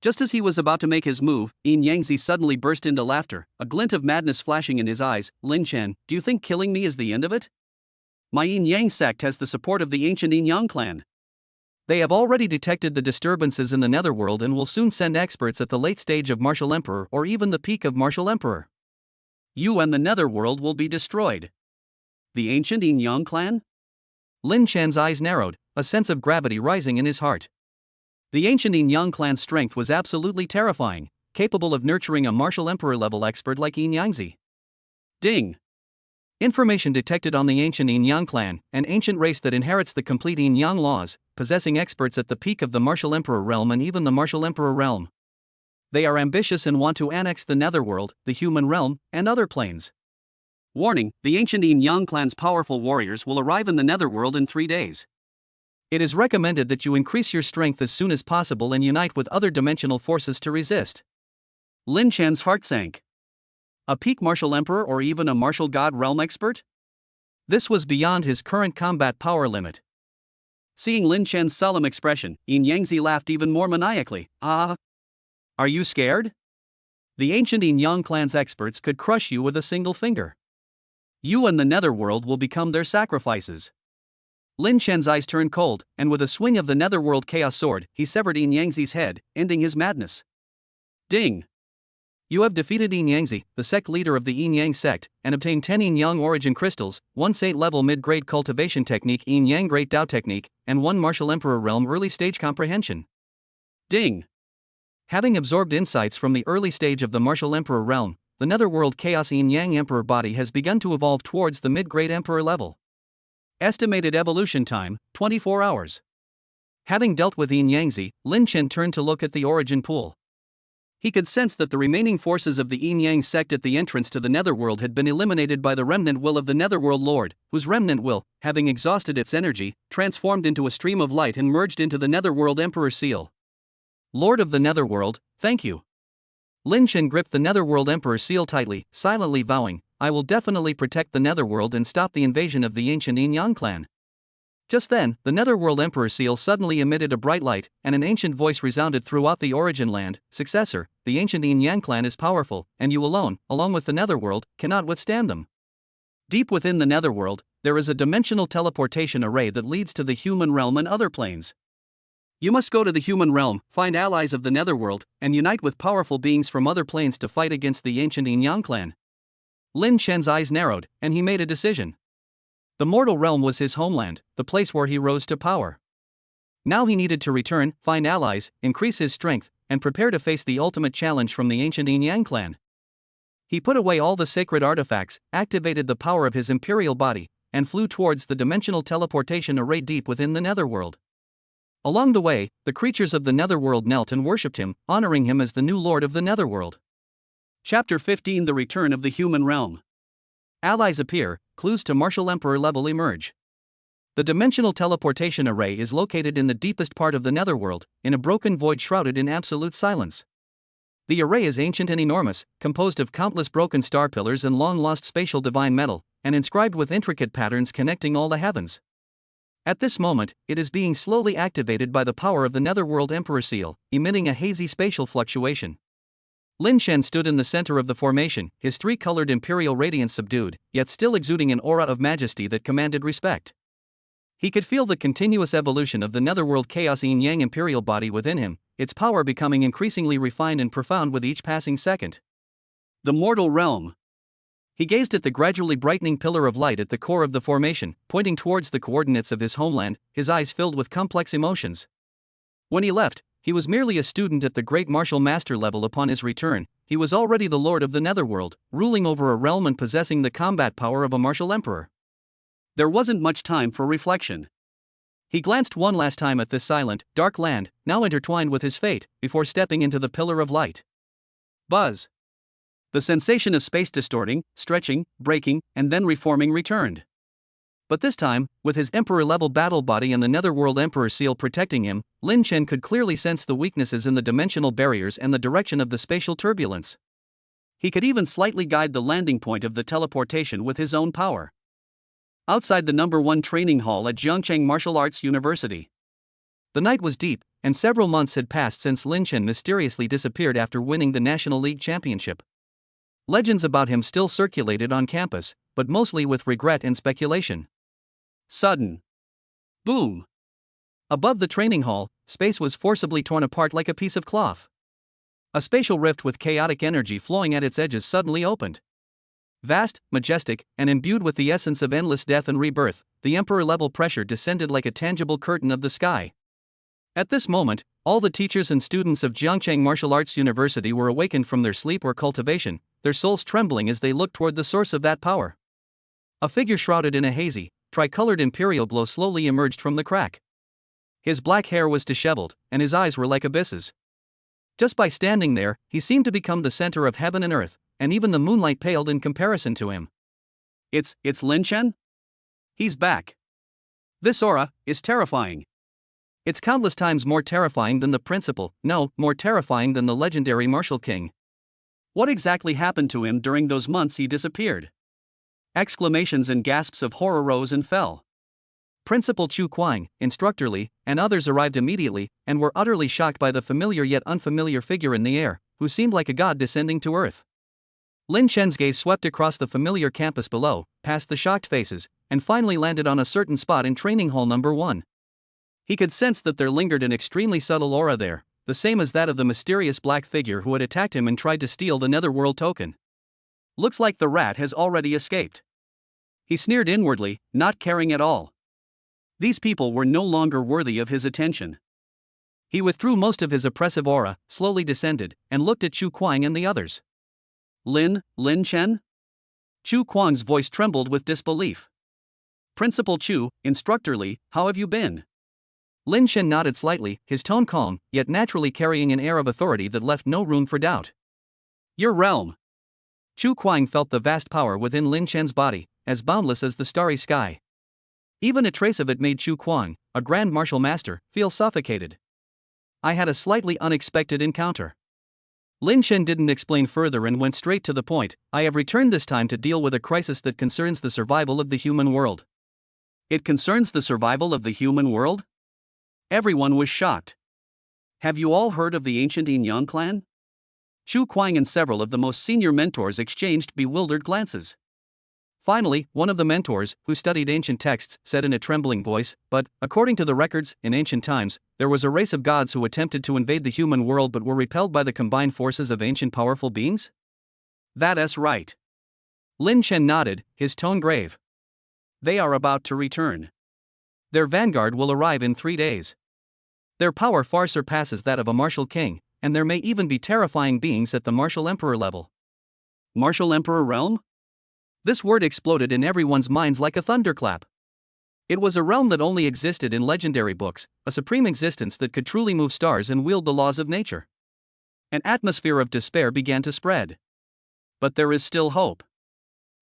Just as he was about to make his move, Yin Yangzi suddenly burst into laughter, a glint of madness flashing in his eyes. Lin Chen, do you think killing me is the end of it? My Yin Yang sect has the support of the ancient Yin Yang clan. They have already detected the disturbances in the Netherworld and will soon send experts at the late stage of Martial Emperor or even the peak of Martial Emperor. You and the Netherworld will be destroyed. The ancient Yin Yang clan? Lin Chen's eyes narrowed, a sense of gravity rising in his heart. The ancient Yin Yang clan's strength was absolutely terrifying, capable of nurturing a Martial Emperor level expert like Yin Yangzi. Ding! Information detected on the ancient Yin Yang clan, an ancient race that inherits the complete Yin Yang laws, possessing experts at the peak of the Martial Emperor realm and even the Martial Emperor realm. They are ambitious and want to annex the Netherworld, the human realm, and other planes. Warning, the ancient Yin Yang clan's powerful warriors will arrive in the Netherworld in 3 days. It is recommended that you increase your strength as soon as possible and unite with other dimensional forces to resist. Lin Chen's heart sank. A peak martial emperor or even a martial god realm expert? This was beyond his current combat power limit. Seeing Lin Chen's solemn expression, Yin Yangzi laughed even more maniacally. Ah! Are you scared? The ancient Yin Yang clan's experts could crush you with a single finger. You and the Netherworld will become their sacrifices. Lin Chen's eyes turned cold, and with a swing of the Netherworld Chaos Sword, he severed Yin Yangzi's head, ending his madness. Ding! You have defeated Yin Yangzi, the sect leader of the Yin Yang sect, and obtained 10 Yin Yang origin crystals, 1 Saint-level mid-grade cultivation technique Yin Yang Great Dao technique, and 1 Martial Emperor realm early-stage comprehension. Ding! Having absorbed insights from the early stage of the Martial Emperor realm, the Netherworld Chaos Yin Yang Emperor body has begun to evolve towards the mid-grade Emperor level. Estimated evolution time, 24 hours. Having dealt with Yin Yangzi, Lin Chen turned to look at the origin pool. He could sense that the remaining forces of the Yin Yang sect at the entrance to the Netherworld had been eliminated by the remnant will of the Netherworld Lord, whose remnant will, having exhausted its energy, transformed into a stream of light and merged into the Netherworld Emperor Seal. Lord of the Netherworld, thank you. Lin Chen gripped the Netherworld Emperor Seal tightly, silently vowing, I will definitely protect the Netherworld and stop the invasion of the ancient Yin Yang clan. Just then, the Netherworld Emperor Seal suddenly emitted a bright light, and an ancient voice resounded throughout the origin land. Successor, the ancient Yin Yang clan is powerful, and you alone, along with the Netherworld, cannot withstand them. Deep within the Netherworld, there is a dimensional teleportation array that leads to the human realm and other planes. You must go to the human realm, find allies of the Netherworld, and unite with powerful beings from other planes to fight against the ancient Yin Yang clan. Lin Chen's eyes narrowed, and he made a decision. The mortal realm was his homeland, the place where he rose to power. Now he needed to return, find allies, increase his strength, and prepare to face the ultimate challenge from the ancient Yin Yang clan. He put away all the sacred artifacts, activated the power of his imperial body, and flew towards the dimensional teleportation array deep within the netherworld. Along the way, the creatures of the netherworld knelt and worshipped him, honoring him as the new lord of the netherworld. Chapter 15: The Return of the Human Realm. Allies appear, clues to martial emperor level emerge. The dimensional teleportation array is located in the deepest part of the netherworld, in a broken void shrouded in absolute silence. The array is ancient and enormous, composed of countless broken star pillars and long-lost spatial divine metal, and inscribed with intricate patterns connecting all the heavens. At this moment, it is being slowly activated by the power of the netherworld emperor seal, emitting a hazy spatial fluctuation. Lin Shen stood in the center of the formation, his three-colored imperial radiance subdued, yet still exuding an aura of majesty that commanded respect. He could feel the continuous evolution of the netherworld chaos Yin Yang imperial body within him, its power becoming increasingly refined and profound with each passing second. The mortal realm. He gazed at the gradually brightening pillar of light at the core of the formation, pointing towards the coordinates of his homeland, his eyes filled with complex emotions. When he left, he was merely a student at the great martial master level. Upon his return, he was already the lord of the netherworld, ruling over a realm and possessing the combat power of a martial emperor. There wasn't much time for reflection. He glanced one last time at this silent, dark land, now intertwined with his fate, before stepping into the pillar of light. Buzz. The sensation of space distorting, stretching, breaking, and then reforming returned. But this time, with his emperor-level battle body and the netherworld emperor seal protecting him, Lin Chen could clearly sense the weaknesses in the dimensional barriers and the direction of the spatial turbulence. He could even slightly guide the landing point of the teleportation with his own power. Outside the No. 1 training hall at Jiangcheng Martial Arts University. The night was deep, and several months had passed since Lin Chen mysteriously disappeared after winning the National League Championship. Legends about him still circulated on campus, but mostly with regret and speculation. Sudden boom. Above the training hall, space was forcibly torn apart like a piece of cloth. A spatial rift with chaotic energy flowing at its edges suddenly opened. Vast, majestic, and imbued with the essence of endless death and rebirth, the emperor-level pressure descended like a tangible curtain of the sky. At this moment, all the teachers and students of Jiangcheng Martial Arts University were awakened from their sleep or cultivation, their souls trembling as they looked toward the source of that power. A figure shrouded in a hazy, tricolored imperial glow slowly emerged from the crack. His black hair was disheveled, and his eyes were like abysses. Just by standing there, he seemed to become the center of heaven and earth, and even the moonlight paled in comparison to him. It's Lin Chen? He's back. This aura is terrifying. It's countless times more terrifying than the principal, no, more terrifying than the legendary martial king. What exactly happened to him during those months he disappeared? Exclamations and gasps of horror rose and fell. Principal Chu Kuang, Instructor Li, and others arrived immediately, and were utterly shocked by the familiar yet unfamiliar figure in the air, who seemed like a god descending to earth. Lin Chen's gaze swept across the familiar campus below, past the shocked faces, and finally landed on a certain spot in Training Hall No. 1. He could sense that there lingered an extremely subtle aura there, the same as that of the mysterious black figure who had attacked him and tried to steal the netherworld token. Looks like the rat has already escaped. He sneered inwardly, not caring at all. These people were no longer worthy of his attention. He withdrew most of his oppressive aura, slowly descended, and looked at Chu Kuang and the others. Lin Chen? Chu Kuang's voice trembled with disbelief. Principal Chu, Instructor Li, how have you been? Lin Chen nodded slightly, his tone calm, yet naturally carrying an air of authority that left no room for doubt. Your realm. Chu Kuang felt the vast power within Lin Chen's body, as boundless as the starry sky. Even a trace of it made Chu Kuang, a grand martial master, feel suffocated. I had a slightly unexpected encounter. Lin Chen didn't explain further and went straight to the point. I have returned this time to deal with a crisis that concerns the survival of the human world. It concerns the survival of the human world? Everyone was shocked. Have you all heard of the ancient Yin Yang clan? Chu Kuang and several of the most senior mentors exchanged bewildered glances. Finally, one of the mentors, who studied ancient texts, said in a trembling voice, but, according to the records, in ancient times, there was a race of gods who attempted to invade the human world but were repelled by the combined forces of ancient powerful beings? That's right. Lin Chen nodded, his tone grave. They are about to return. Their vanguard will arrive in 3 days. Their power far surpasses that of a martial king, and there may even be terrifying beings at the Martial Emperor level. Martial Emperor realm? This word exploded in everyone's minds like a thunderclap. It was a realm that only existed in legendary books, a supreme existence that could truly move stars and wield the laws of nature. An atmosphere of despair began to spread. But there is still hope.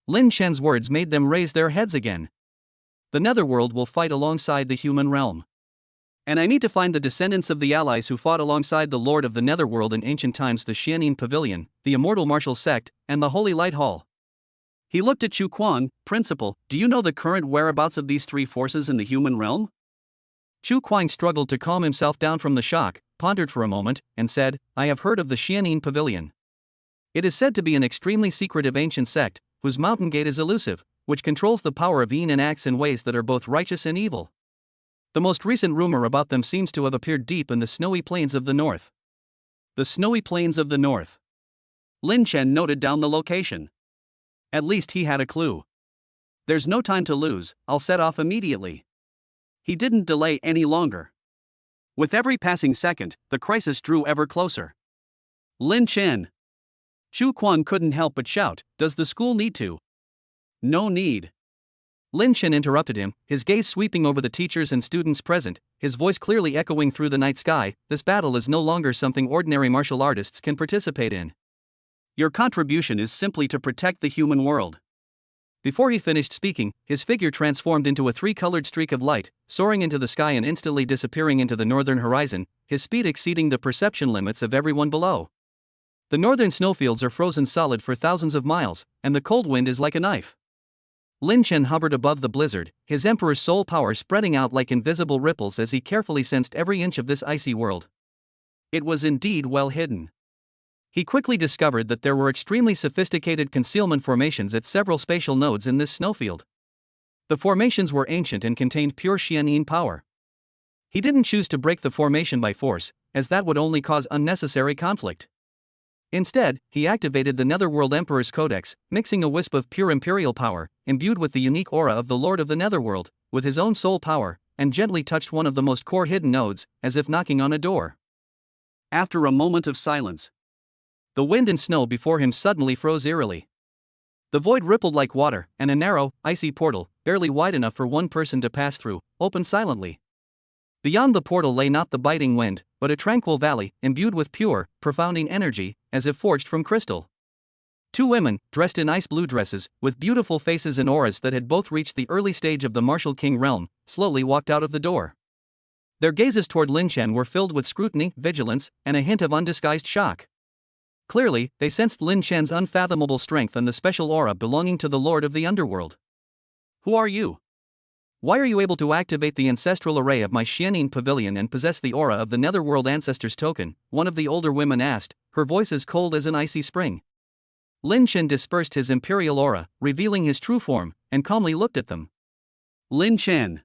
Lin Chen's words made them raise their heads again. The Netherworld will fight alongside the human realm. And I need to find the descendants of the allies who fought alongside the Lord of the Netherworld in ancient times, the Xianin Pavilion, the Immortal Martial Sect, and the Holy Light Hall. He looked at Chu Quan. Principal, do you know the current whereabouts of these three forces in the human realm? Chu Quan struggled to calm himself down from the shock, pondered for a moment, and said, I have heard of the Xianin Pavilion. It is said to be an extremely secretive ancient sect, whose mountain gate is elusive, which controls the power of Yin and acts in ways that are both righteous and evil. The most recent rumor about them seems to have appeared deep in the snowy plains of the north. The snowy plains of the north. Lin Chen noted down the location. At least he had a clue. There's no time to lose, I'll set off immediately. He didn't delay any longer. With every passing second, the crisis drew ever closer. Lin Chen. Chu Quan couldn't help but shout, does the school need to? No need. Lin Chen interrupted him, his gaze sweeping over the teachers and students present, his voice clearly echoing through the night sky. This battle is no longer something ordinary martial artists can participate in. Your contribution is simply to protect the human world. Before he finished speaking, his figure transformed into a three-colored streak of light, soaring into the sky and instantly disappearing into the northern horizon, his speed exceeding the perception limits of everyone below. The northern snowfields are frozen solid for thousands of miles, and the cold wind is like a knife. Lin Chen hovered above the blizzard, his emperor's soul power spreading out like invisible ripples as he carefully sensed every inch of this icy world. It was indeed well hidden. He quickly discovered that there were extremely sophisticated concealment formations at several spatial nodes in this snowfield. The formations were ancient and contained pure Xianin power. He didn't choose to break the formation by force, as that would only cause unnecessary conflict. Instead, he activated the Netherworld Emperor's Codex, mixing a wisp of pure imperial power, imbued with the unique aura of the Lord of the Netherworld, with his own soul power, and gently touched one of the most core hidden nodes, as if knocking on a door. After a moment of silence, the wind and snow before him suddenly froze eerily. The void rippled like water, and a narrow, icy portal, barely wide enough for one person to pass through, opened silently. Beyond the portal lay not the biting wind, but a tranquil valley, imbued with pure, profounding energy, as if forged from crystal. Two women, dressed in ice blue dresses, with beautiful faces and auras that had both reached the early stage of the martial king realm, slowly walked out of the door. Their gazes toward Lin Chen were filled with scrutiny, vigilance, and a hint of undisguised shock. Clearly, they sensed Lin Chen's unfathomable strength and the special aura belonging to the Lord of the Underworld. Who are you? Why are you able to activate the ancestral array of my Xianin Pavilion and possess the aura of the Netherworld Ancestors token? One of the older women asked, her voice as cold as an icy spring. Lin Chen dispersed his imperial aura, revealing his true form, and calmly looked at them. Lin Chen,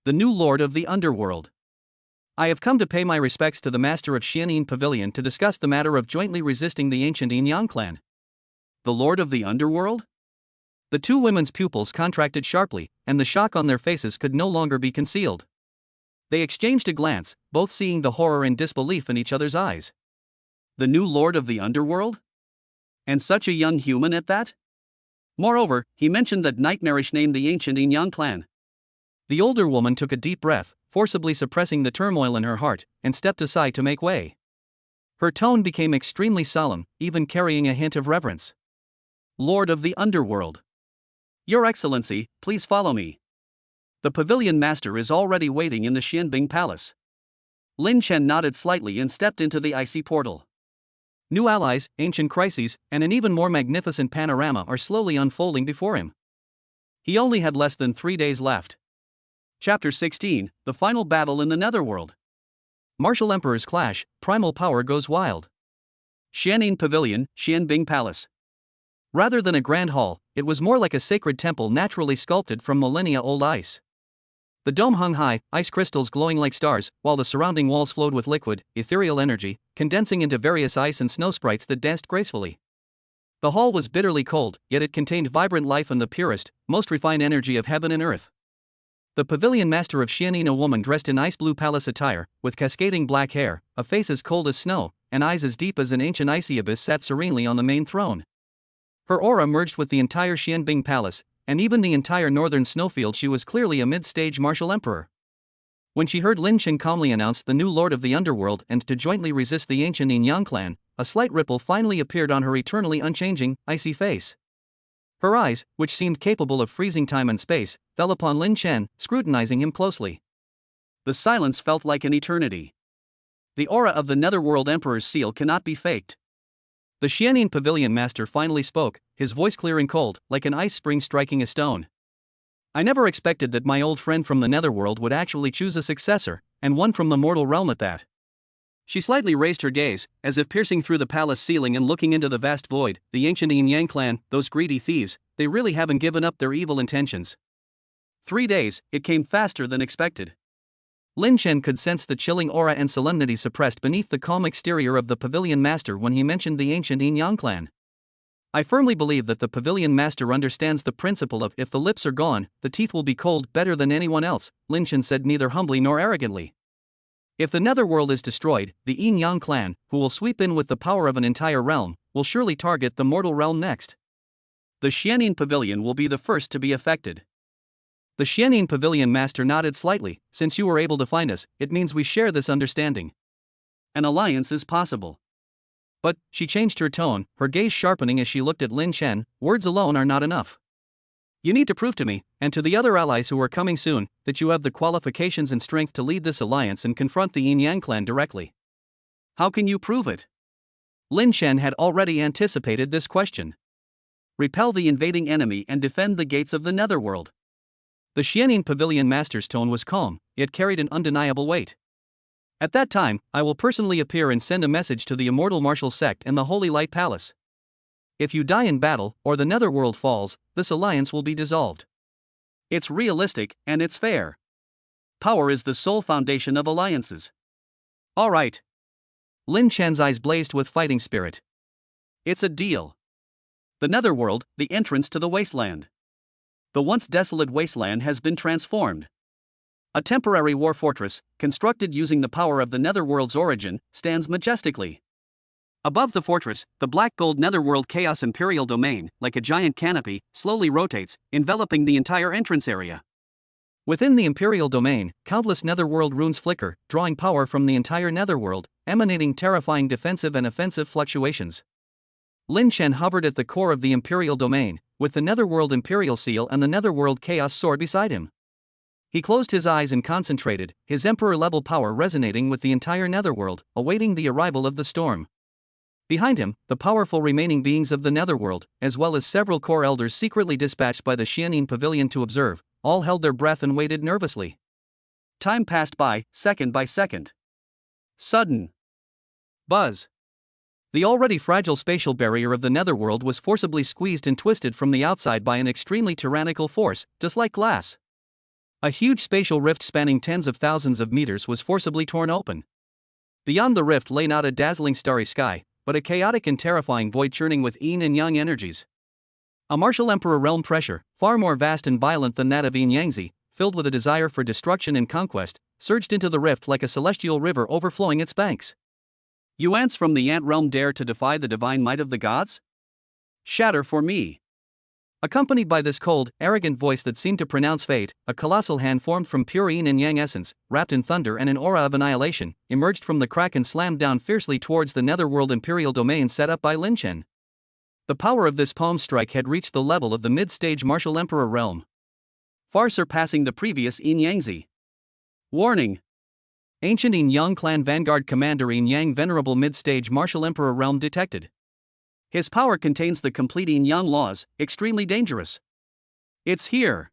the new Lord of the Underworld. I have come to pay my respects to the master of Xianin Pavilion to discuss the matter of jointly resisting the ancient Yin Yang clan. The Lord of the Underworld? The two women's pupils contracted sharply, and the shock on their faces could no longer be concealed. They exchanged a glance, both seeing the horror and disbelief in each other's eyes. The new Lord of the Underworld? And such a young human at that? Moreover, he mentioned that nightmarish name, the ancient Yin Yang clan. The older woman took a deep breath, forcibly suppressing the turmoil in her heart, and stepped aside to make way. Her tone became extremely solemn, even carrying a hint of reverence. Lord of the Underworld. Your Excellency, please follow me. The pavilion master is already waiting in the Xianbing Palace. Lin Chen nodded slightly and stepped into the icy portal. New allies, ancient crises, and an even more magnificent panorama are slowly unfolding before him. He only had less than 3 days left. Chapter 16, The Final Battle in the Netherworld. Martial Emperors clash, primal power goes wild. Xianin Pavilion, Xianbing Palace. Rather than a grand hall, it was more like a sacred temple naturally sculpted from millennia-old ice. The dome hung high, ice crystals glowing like stars, while the surrounding walls flowed with liquid, ethereal energy, condensing into various ice and snow sprites that danced gracefully. The hall was bitterly cold, yet it contained vibrant life and the purest, most refined energy of heaven and earth. The pavilion master of Xianin, a woman dressed in ice blue palace attire, with cascading black hair, a face as cold as snow, and eyes as deep as an ancient icy abyss sat serenely on the main throne. Her aura merged with the entire Xianbing Palace, and even the entire northern snowfield. She was clearly a mid-stage martial emperor. When she heard Lin Chen calmly announce the new lord of the underworld and to jointly resist the ancient Yin Yang clan, a slight ripple finally appeared on her eternally unchanging, icy face. Her eyes, which seemed capable of freezing time and space, fell upon Lin Chen, scrutinizing him closely. The silence felt like an eternity. The aura of the Netherworld Emperor's seal cannot be faked. The Xianin Pavilion Master finally spoke, his voice clear and cold, like an ice spring striking a stone. I never expected that my old friend from the Netherworld would actually choose a successor, and one from the mortal realm at that. She slightly raised her gaze, as if piercing through the palace ceiling and looking into the vast void. The ancient Yin Yang clan, those greedy thieves, they really haven't given up their evil intentions. 3 days, it came faster than expected. Lin Chen could sense the chilling aura and solemnity suppressed beneath the calm exterior of the Pavilion Master when he mentioned the ancient Yin Yang clan. I firmly believe that the Pavilion Master understands the principle of if the lips are gone, the teeth will be cold better than anyone else, Lin Chen said neither humbly nor arrogantly. If the Netherworld is destroyed, the Yin Yang clan, who will sweep in with the power of an entire realm, will surely target the mortal realm next. The Xianin Pavilion will be the first to be affected. The Xianin Pavilion Master nodded slightly. Since you were able to find us, it means we share this understanding. An alliance is possible. But, she changed her tone, her gaze sharpening as she looked at Lin Chen, words alone are not enough. You need to prove to me, and to the other allies who are coming soon, that you have the qualifications and strength to lead this alliance and confront the Yin Yang clan directly. How can you prove it? Lin Chen had already anticipated this question. Repel the invading enemy and defend the gates of the Netherworld. The Xianin Pavilion Master's tone was calm, yet carried an undeniable weight. At that time, I will personally appear and send a message to the Immortal Martial Sect and the Holy Light Palace. If you die in battle, or the Netherworld falls, this alliance will be dissolved. It's realistic, and it's fair. Power is the sole foundation of alliances. All right. Lin Chen's eyes blazed with fighting spirit. It's a deal. The Netherworld, the entrance to the wasteland. The once desolate wasteland has been transformed. A temporary war fortress, constructed using the power of the Netherworld's origin, stands majestically. Above the fortress, the black gold Netherworld Chaos Imperial Domain, like a giant canopy, slowly rotates, enveloping the entire entrance area. Within the Imperial Domain, countless Netherworld runes flicker, drawing power from the entire Netherworld, emanating terrifying defensive and offensive fluctuations. Lin Chen hovered at the core of the Imperial Domain, with the Netherworld Imperial Seal and the Netherworld Chaos Sword beside him. He closed his eyes and concentrated, his Emperor-level power resonating with the entire Netherworld, awaiting the arrival of the storm. Behind him, the powerful remaining beings of the Netherworld, as well as several core elders secretly dispatched by the Xianin Pavilion to observe, all held their breath and waited nervously. Time passed by, second by second. Sudden buzz. The already fragile spatial barrier of the Netherworld was forcibly squeezed and twisted from the outside by an extremely tyrannical force, just like glass. A huge spatial rift spanning tens of thousands of meters was forcibly torn open. Beyond the rift lay not a dazzling starry sky, but a chaotic and terrifying void churning with yin and yang energies. A martial emperor realm pressure, far more vast and violent than that of Yin Yangzi, filled with a desire for destruction and conquest, surged into the rift like a celestial river overflowing its banks. You ants from the ant realm dare to defy the divine might of the gods? Shatter for me. Accompanied by this cold, arrogant voice that seemed to pronounce fate, a colossal hand formed from pure yin and yang essence, wrapped in thunder and an aura of annihilation, emerged from the crack and slammed down fiercely towards the Netherworld Imperial Domain set up by Lin Chen. The power of this palm strike had reached the level of the mid-stage martial emperor realm, far surpassing the previous Yin Yangzi. Warning! Ancient Yin Yang clan vanguard commander Yin Yang venerable mid-stage martial emperor realm detected. His power contains the complete Yin Yang laws, extremely dangerous. It's here.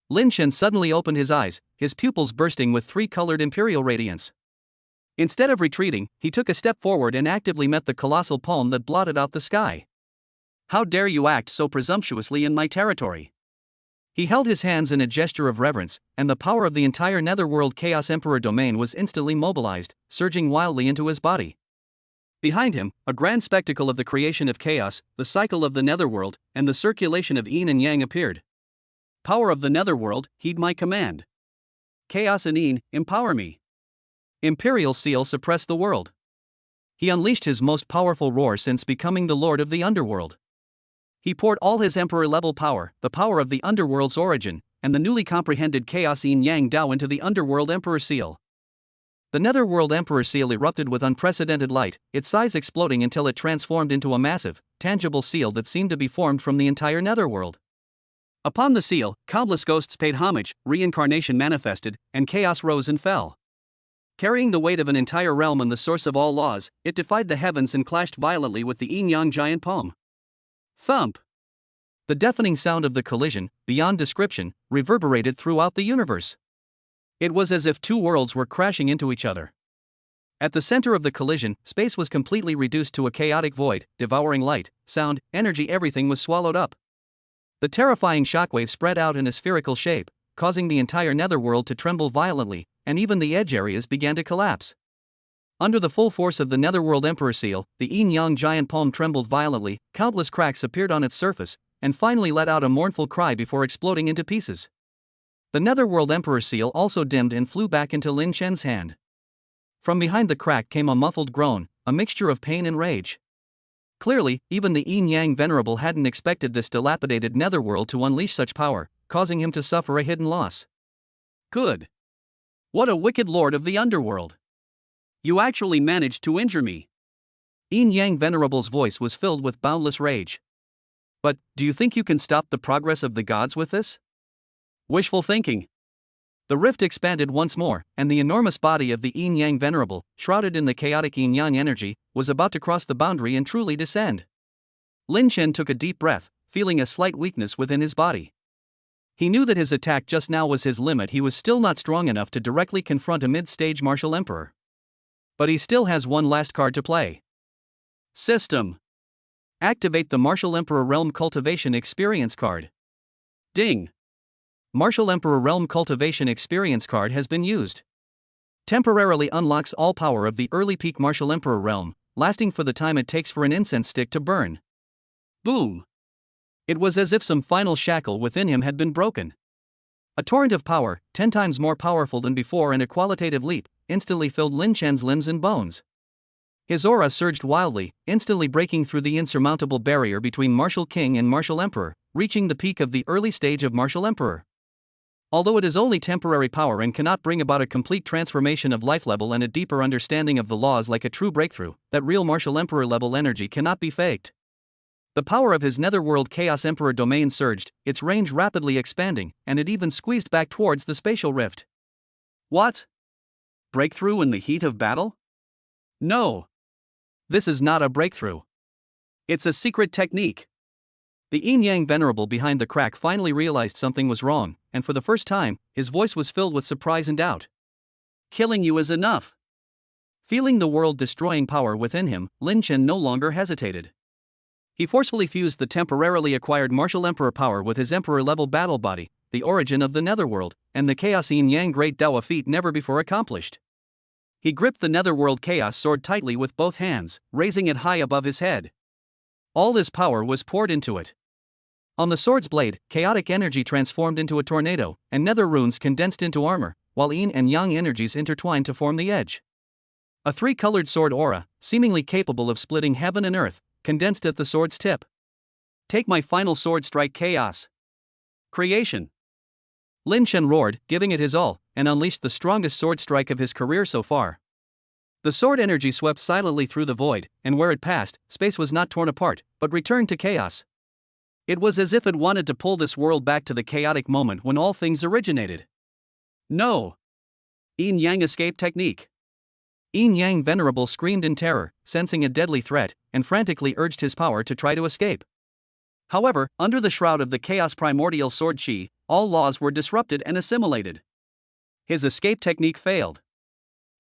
Lin Chen suddenly opened his eyes, his pupils bursting with three-colored imperial radiance. Instead of retreating, he took a step forward and actively met the colossal palm that blotted out the sky. How dare you act so presumptuously in my territory? He held his hands in a gesture of reverence, and the power of the entire Netherworld Chaos Emperor domain was instantly mobilized, surging wildly into his body. Behind him, a grand spectacle of the creation of chaos, the cycle of the Netherworld, and the circulation of Yin and Yang appeared. Power of the Netherworld, heed my command. Chaos and Yin, empower me. Imperial seal suppress the world. He unleashed his most powerful roar since becoming the Lord of the Underworld. He poured all his Emperor-level power, the power of the Underworld's origin, and the newly comprehended Chaos Yin-Yang Dao into the Underworld Emperor Seal. The Netherworld Emperor Seal erupted with unprecedented light, its size exploding until it transformed into a massive, tangible seal that seemed to be formed from the entire Netherworld. Upon the seal, countless ghosts paid homage, reincarnation manifested, and chaos rose and fell. Carrying the weight of an entire realm and the source of all laws, it defied the heavens and clashed violently with the yin-yang giant palm. Thump! The deafening sound of the collision, beyond description, reverberated throughout the universe. It was as if two worlds were crashing into each other. At the center of the collision, space was completely reduced to a chaotic void, devouring light, sound, energy, everything was swallowed up. The terrifying shockwave spread out in a spherical shape, causing the entire netherworld to tremble violently, and even the edge areas began to collapse. Under the full force of the Netherworld Emperor Seal, the yin-yang giant palm trembled violently, countless cracks appeared on its surface, and finally let out a mournful cry before exploding into pieces. The Netherworld Emperor Seal also dimmed and flew back into Lin Shen's hand. From behind the crack came a muffled groan, a mixture of pain and rage. Clearly, even the yin-yang venerable hadn't expected this dilapidated netherworld to unleash such power, causing him to suffer a hidden loss. Good. What a wicked lord of the underworld. You actually managed to injure me. Yin-yang venerable's voice was filled with boundless rage. But, do you think you can stop the progress of the gods with this? Wishful thinking. The rift expanded once more, and the enormous body of the yin-yang venerable, shrouded in the chaotic yin-yang energy, was about to cross the boundary and truly descend. Lin Shen took a deep breath, feeling a slight weakness within his body. He knew that his attack just now was his limit. He was still not strong enough to directly confront a mid-stage martial emperor. But he still has one last card to play. System. Activate the Martial Emperor Realm Cultivation Experience card. Ding. Martial Emperor Realm Cultivation Experience card has been used. Temporarily unlocks all power of the early peak Martial Emperor realm, lasting for the time it takes for an incense stick to burn. Boom. It was as if some final shackle within him had been broken. A torrent of power, 10 times more powerful than before, and a qualitative leap, instantly filled Lin Shen's limbs and bones. His aura surged wildly, instantly breaking through the insurmountable barrier between Martial King and Martial Emperor, reaching the peak of the early stage of Martial Emperor. Although it is only temporary power and cannot bring about a complete transformation of life level and a deeper understanding of the laws like a true breakthrough, that real Martial Emperor level energy cannot be faked. The power of his Netherworld Chaos Emperor domain surged, its range rapidly expanding, and it even squeezed back towards the spatial rift. What? Breakthrough in the heat of battle? No. This is not a breakthrough. It's a secret technique. The yin-yang venerable behind the crack finally realized something was wrong, and for the first time, his voice was filled with surprise and doubt. Killing you is enough. Feeling the world-destroying power within him, Lin Shen no longer hesitated. He forcefully fused the temporarily acquired Martial Emperor power with his Emperor-level battle body, the origin of the Netherworld, and the Chaos Yin-Yang Great Dao, a feat never before accomplished. He gripped the Netherworld Chaos Sword tightly with both hands, raising it high above his head. All his power was poured into it. On the sword's blade, chaotic energy transformed into a tornado, and nether runes condensed into armor, while yin and yang energies intertwined to form the edge. A three-colored sword aura, seemingly capable of splitting heaven and earth, condensed at the sword's tip. Take my final sword strike, chaos. Creation. Lin Shen roared, giving it his all, and unleashed the strongest sword strike of his career so far. The sword energy swept silently through the void, and where it passed, space was not torn apart, but returned to chaos. It was as if it wanted to pull this world back to the chaotic moment when all things originated. No. Yin-Yang escape technique. Yin-Yang venerable screamed in terror, sensing a deadly threat, and frantically urged his power to try to escape. However, under the shroud of the chaos primordial sword chi, all laws were disrupted and assimilated. His escape technique failed.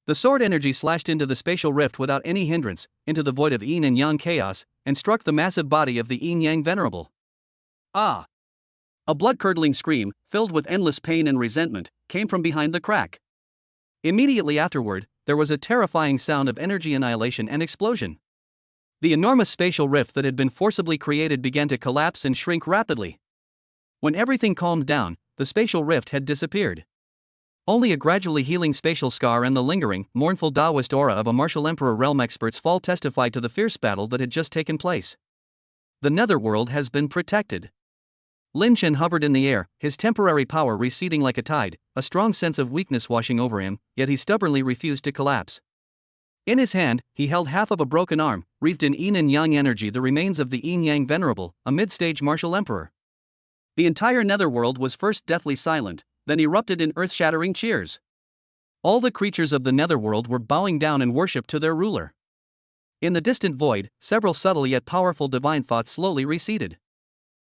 The sword energy slashed into the spatial rift without any hindrance, into the void of yin and yang chaos, and struck the massive body of the yin-yang venerable. Ah! A blood-curdling scream, filled with endless pain and resentment, came from behind the crack. Immediately afterward, there was a terrifying sound of energy annihilation and explosion. The enormous spatial rift that had been forcibly created began to collapse and shrink rapidly. When everything calmed down, the spatial rift had disappeared. Only a gradually healing spatial scar and the lingering, mournful Taoist aura of a martial emperor realm expert's fall testified to the fierce battle that had just taken place. The netherworld has been protected. Lin Chen hovered in the air, his temporary power receding like a tide, a strong sense of weakness washing over him, yet he stubbornly refused to collapse. In his hand, he held half of a broken arm, wreathed in yin and yang energy, the remains of the yin-yang venerable, a mid-stage martial emperor. The entire netherworld was first deathly silent, then erupted in earth-shattering cheers. All the creatures of the netherworld were bowing down in worship to their ruler. In the distant void, several subtle yet powerful divine thoughts slowly receded.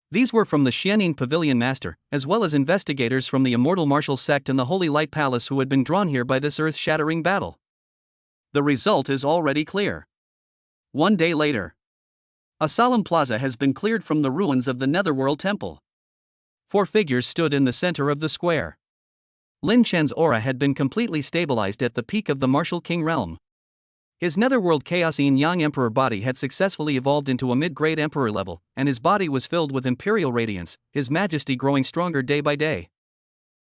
These were from the Xianing Pavilion Master, as well as investigators from the Immortal Martial Sect and the Holy Light Palace who had been drawn here by this earth-shattering battle. The result is already clear. 1 day later, a solemn plaza has been cleared from the ruins of the Netherworld Temple. 4 figures stood in the center of the square. Lin Chen's aura had been completely stabilized at the peak of the Martial King realm. His Netherworld Chaos Yin-Yang Emperor body had successfully evolved into a mid-grade Emperor level, and his body was filled with imperial radiance, his majesty growing stronger day by day.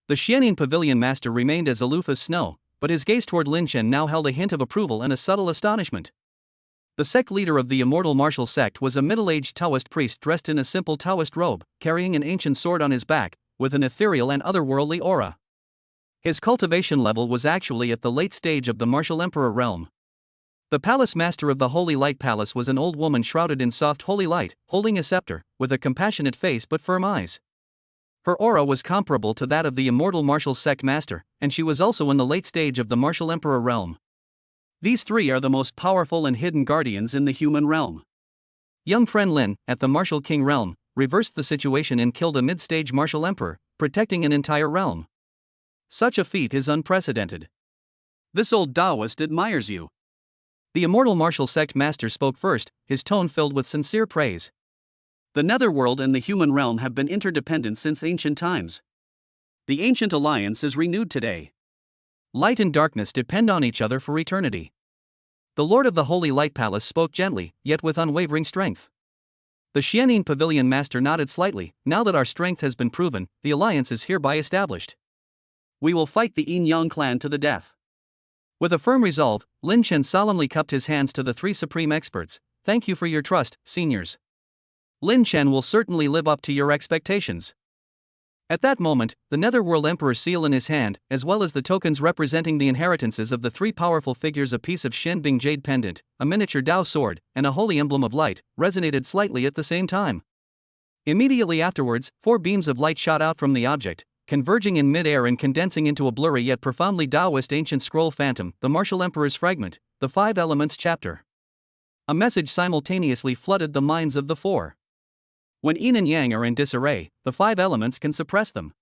The Xianing Pavilion Master remained as aloof as snow, but his gaze toward Lin Chen now held a hint of approval and a subtle astonishment. The sect leader of the Immortal Martial Sect was a middle-aged Taoist priest dressed in a simple Taoist robe, carrying an ancient sword on his back, with an ethereal and otherworldly aura. His cultivation level was actually at the late stage of the Martial Emperor realm. The palace master of the Holy Light Palace was an old woman shrouded in soft holy light, holding a scepter, with a compassionate face but firm eyes. Her aura was comparable to that of the Immortal Martial Sect Master, and she was also in the late stage of the Martial Emperor realm. These 3 are the most powerful and hidden guardians in the human realm. Young friend Lin, at the Martial King realm, reversed the situation and killed a mid-stage Martial Emperor, protecting an entire realm. Such a feat is unprecedented. This old Taoist admires you. The Immortal Martial Sect Master spoke first, his tone filled with sincere praise. The Netherworld and the human realm have been interdependent since ancient times. The ancient alliance is renewed today. Light and darkness depend on each other for eternity. The Lord of the Holy Light Palace spoke gently, yet with unwavering strength. The Xianing Pavilion Master nodded slightly. Now that our strength has been proven, the alliance is hereby established. We will fight the Yin-Yang clan to the death. With a firm resolve, Lin Chen solemnly cupped his hands to the 3 supreme experts. Thank you for your trust, seniors. Lin Chen will certainly live up to your expectations. At that moment, the Netherworld Emperor's seal in his hand, as well as the tokens representing the inheritances of the 3 powerful figures, a piece of Shenbing jade pendant, a miniature Dao sword, and a holy emblem of light, resonated slightly at the same time. Immediately afterwards, 4 beams of light shot out from the object, converging in mid-air and condensing into a blurry yet profoundly Taoist ancient scroll phantom, the Martial Emperor's Fragment, the 5 Elements chapter. A message simultaneously flooded the minds of the 4. When yin and yang are in disarray, the 5 elements can suppress them.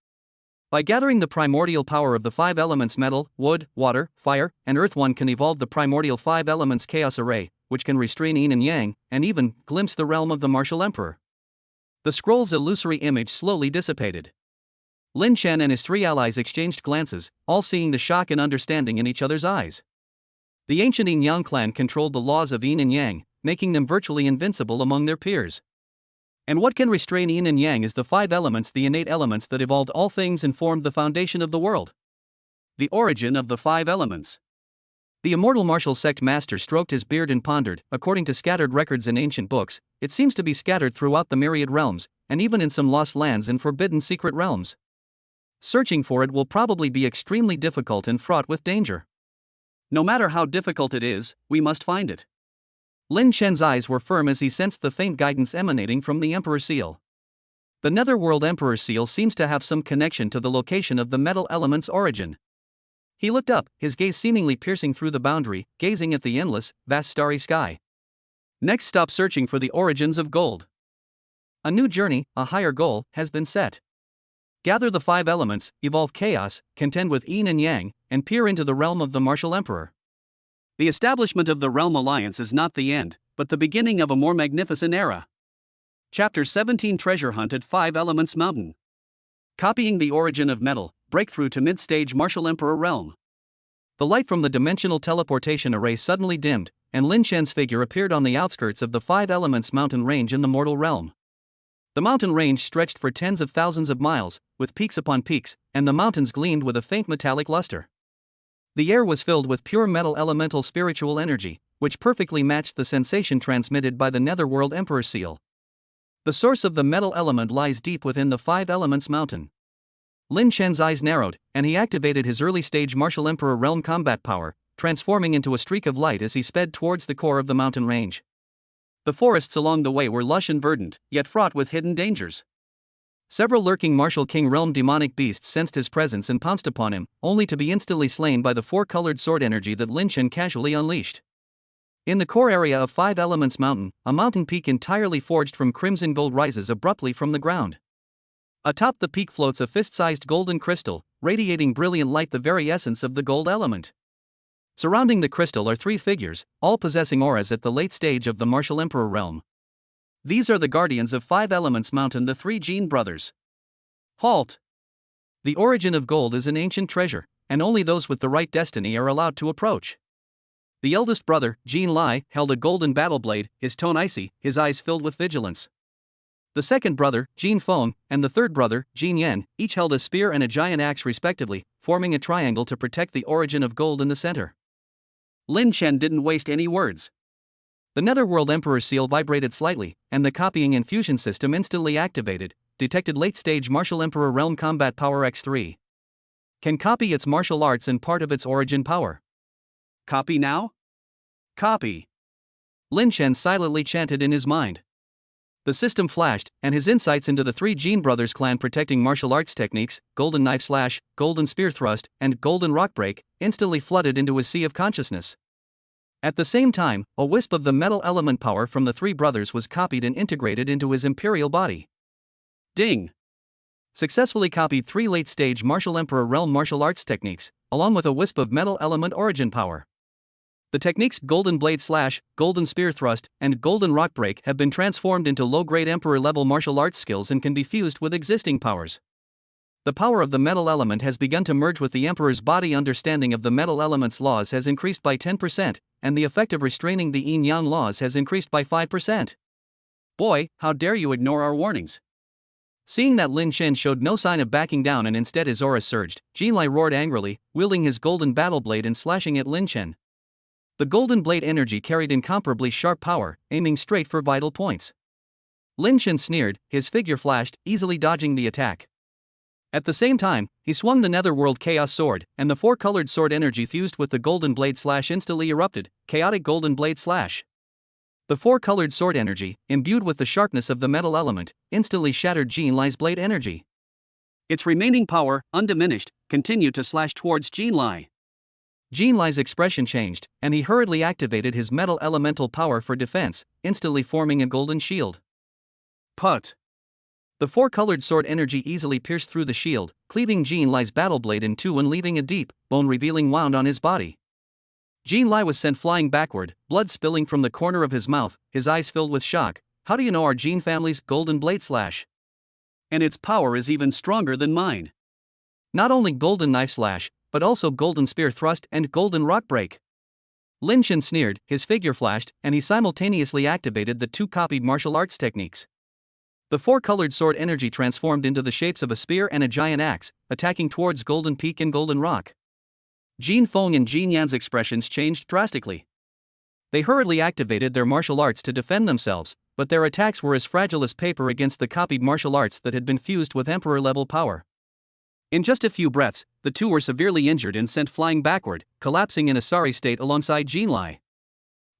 By gathering the primordial power of the 5 elements metal, wood, water, fire, and earth, one can evolve the primordial 5 elements chaos array, which can restrain yin and yang, and even glimpse the realm of the Martial Emperor. The scroll's illusory image slowly dissipated. Lin Chen and his 3 allies exchanged glances, all seeing the shock and understanding in each other's eyes. The ancient Yin-Yang clan controlled the laws of yin and yang, making them virtually invincible among their peers. And what can restrain yin and yang is the 5 elements, the innate elements that evolved all things and formed the foundation of the world. The origin of the 5 elements. The Immortal Martial Sect Master stroked his beard and pondered. According to scattered records in ancient books, it seems to be scattered throughout the myriad realms, and even in some lost lands and forbidden secret realms. Searching for it will probably be extremely difficult and fraught with danger. No matter how difficult it is, we must find it. Lin Chen's eyes were firm as he sensed the faint guidance emanating from the Emperor Seal. The Netherworld Emperor Seal seems to have some connection to the location of the metal element's origin. He looked up, his gaze seemingly piercing through the boundary, gazing at the endless, vast starry sky. Next stop, searching for the origins of gold. A new journey, a higher goal, has been set. Gather the 5 elements, evolve chaos, contend with yin and yang, and peer into the realm of the Martial Emperor. The establishment of the Realm Alliance is not the end, but the beginning of a more magnificent era. Chapter 17, Treasure Hunt at 5 Elements Mountain. Copying the origin of metal, breakthrough to mid-stage Martial Emperor realm. The light from the dimensional teleportation array suddenly dimmed, and Lin Chen's figure appeared on the outskirts of the 5 Elements mountain range in the mortal realm. The mountain range stretched for tens of thousands of miles, with peaks upon peaks, and the mountains gleamed with a faint metallic luster. The air was filled with pure metal elemental spiritual energy, which perfectly matched the sensation transmitted by the Netherworld Emperor seal. The source of the metal element lies deep within the Five Elements Mountain. Lin Chen's eyes narrowed, and he activated his early-stage Martial Emperor realm combat power, transforming into a streak of light as he sped towards the core of the mountain range. The forests along the way were lush and verdant, yet fraught with hidden dangers. Several lurking Martial King realm demonic beasts sensed his presence and pounced upon him, only to be instantly slain by the four-colored sword energy that Lin Chen casually unleashed. In the core area of Five Elements Mountain, a mountain peak entirely forged from crimson gold rises abruptly from the ground. Atop the peak floats a fist-sized golden crystal, radiating brilliant light, the very essence of the gold element. Surrounding the crystal are three figures, all possessing auras at the late stage of the Martial Emperor realm. These are the guardians of Five Elements Mountain, the three Jin brothers. Halt! The origin of gold is an ancient treasure, and only those with the right destiny are allowed to approach. The eldest brother, Jin Lai, held a golden battle blade, his tone icy, his eyes filled with vigilance. The second brother, Jin Feng, and the third brother, Jin Yan, each held a spear and a giant axe respectively, forming a triangle to protect the origin of gold in the center. Lin Chen didn't waste any words. The Netherworld Emperor seal vibrated slightly, and the copying and fusion system instantly activated, detected late-stage Martial Emperor Realm Combat Power X3. Can copy its martial arts and part of its origin power. Copy now? Copy. Lin Chen silently chanted in his mind. The system flashed, and his insights into the three Jin brothers clan protecting martial arts techniques, Golden Knife Slash, Golden Spear Thrust, and Golden Rock Break, instantly flooded into his sea of consciousness. At the same time, a wisp of the metal element power from the three brothers was copied and integrated into his imperial body. Ding! Successfully copied three late-stage Martial Emperor Realm martial arts techniques, along with a wisp of metal element origin power. The techniques Golden Blade Slash, Golden Spear Thrust, and Golden Rock Break have been transformed into low-grade Emperor-level martial arts skills and can be fused with existing powers. The power of the metal element has begun to merge with the Emperor's body. Understanding of the metal element's laws has increased by 10%, and the effect of restraining the yin-yang laws has increased by 5%. Boy, how dare you ignore our warnings! Seeing that Lin Chen showed no sign of backing down and instead his aura surged, Jin Lai roared angrily, wielding his golden battle blade and slashing at Lin Chen. The golden blade energy carried incomparably sharp power, aiming straight for vital points. Lin Chen sneered, his figure flashed, easily dodging the attack. At the same time, he swung the Netherworld Chaos Sword, and the four-colored sword energy fused with the Golden Blade Slash instantly erupted, Chaotic Golden Blade Slash. The four-colored sword energy, imbued with the sharpness of the metal element, instantly shattered Jin Lai's blade energy. Its remaining power, undiminished, continued to slash towards Jin Lai. Jin Lai's expression changed, and he hurriedly activated his metal elemental power for defense, instantly forming a golden shield. Put! The four-colored sword energy easily pierced through the shield, cleaving Jin Lai's battle blade in two and leaving a deep, bone-revealing wound on his body. Jin Lai was sent flying backward, blood spilling from the corner of his mouth, his eyes filled with shock. How do you know our Jin family's Golden Blade Slash? And its power is even stronger than mine. Not only Golden Knife Slash, but also Golden Spear Thrust and Golden Rock Break. Lin Chen sneered, his figure flashed, and he simultaneously activated the two copied martial arts techniques. The four-colored sword energy transformed into the shapes of a spear and a giant axe, attacking towards Golden Peak and Golden Rock. Jin Feng and Jin Yan's expressions changed drastically. They hurriedly activated their martial arts to defend themselves, but their attacks were as fragile as paper against the copied martial arts that had been fused with Emperor-level power. In just a few breaths, the two were severely injured and sent flying backward, collapsing in a sorry state alongside Jin Lai.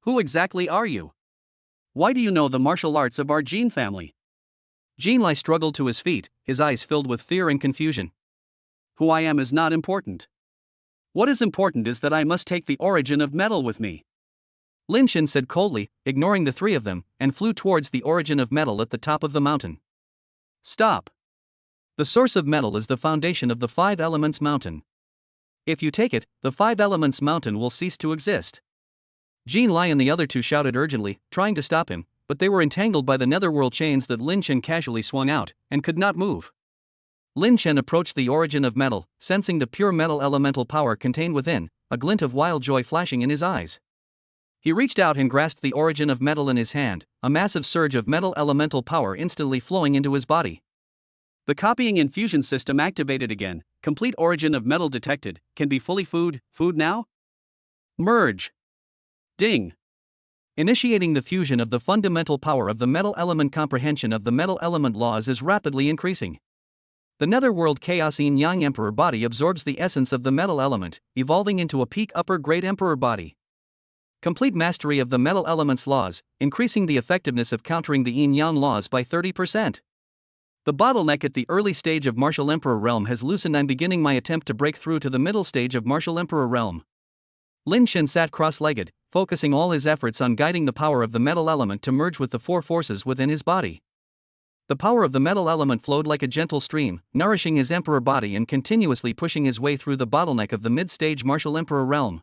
Who exactly are you? Why do you know the martial arts of our Jin family? Jin Lai struggled to his feet, his eyes filled with fear and confusion. Who I am is not important. What is important is that I must take the origin of metal with me. Lin Chen said coldly, ignoring the three of them, and flew towards the origin of metal at the top of the mountain. Stop! The source of metal is the foundation of the Five Elements Mountain. If you take it, the Five Elements Mountain will cease to exist. Jin Lai and the other two shouted urgently, trying to stop him, but they were entangled by the netherworld chains that Lin Chen casually swung out, and could not move. Lin Chen approached the origin of metal, sensing the pure metal elemental power contained within, a glint of wild joy flashing in his eyes. He reached out and grasped the origin of metal in his hand, a massive surge of metal elemental power instantly flowing into his body. The copying infusion system activated again, complete origin of metal detected, can be fully food now? Merge. Ding. Initiating the fusion of the fundamental power of the metal element. Comprehension of the metal element laws is rapidly increasing. The netherworld Chaos Yin Yang Emperor body absorbs the essence of the metal element, evolving into a peak upper grade Emperor body. Complete mastery of the metal element's laws, increasing the effectiveness of countering the Yin Yang laws by 30%. The bottleneck at the early stage of Martial Emperor realm has loosened. I'm beginning my attempt to break through to the middle stage of Martial Emperor realm. Lin Shen sat cross-legged, focusing all his efforts on guiding the power of the metal element to merge with the four forces within his body. The power of the metal element flowed like a gentle stream, nourishing his Emperor body and continuously pushing his way through the bottleneck of the mid-stage Martial Emperor realm.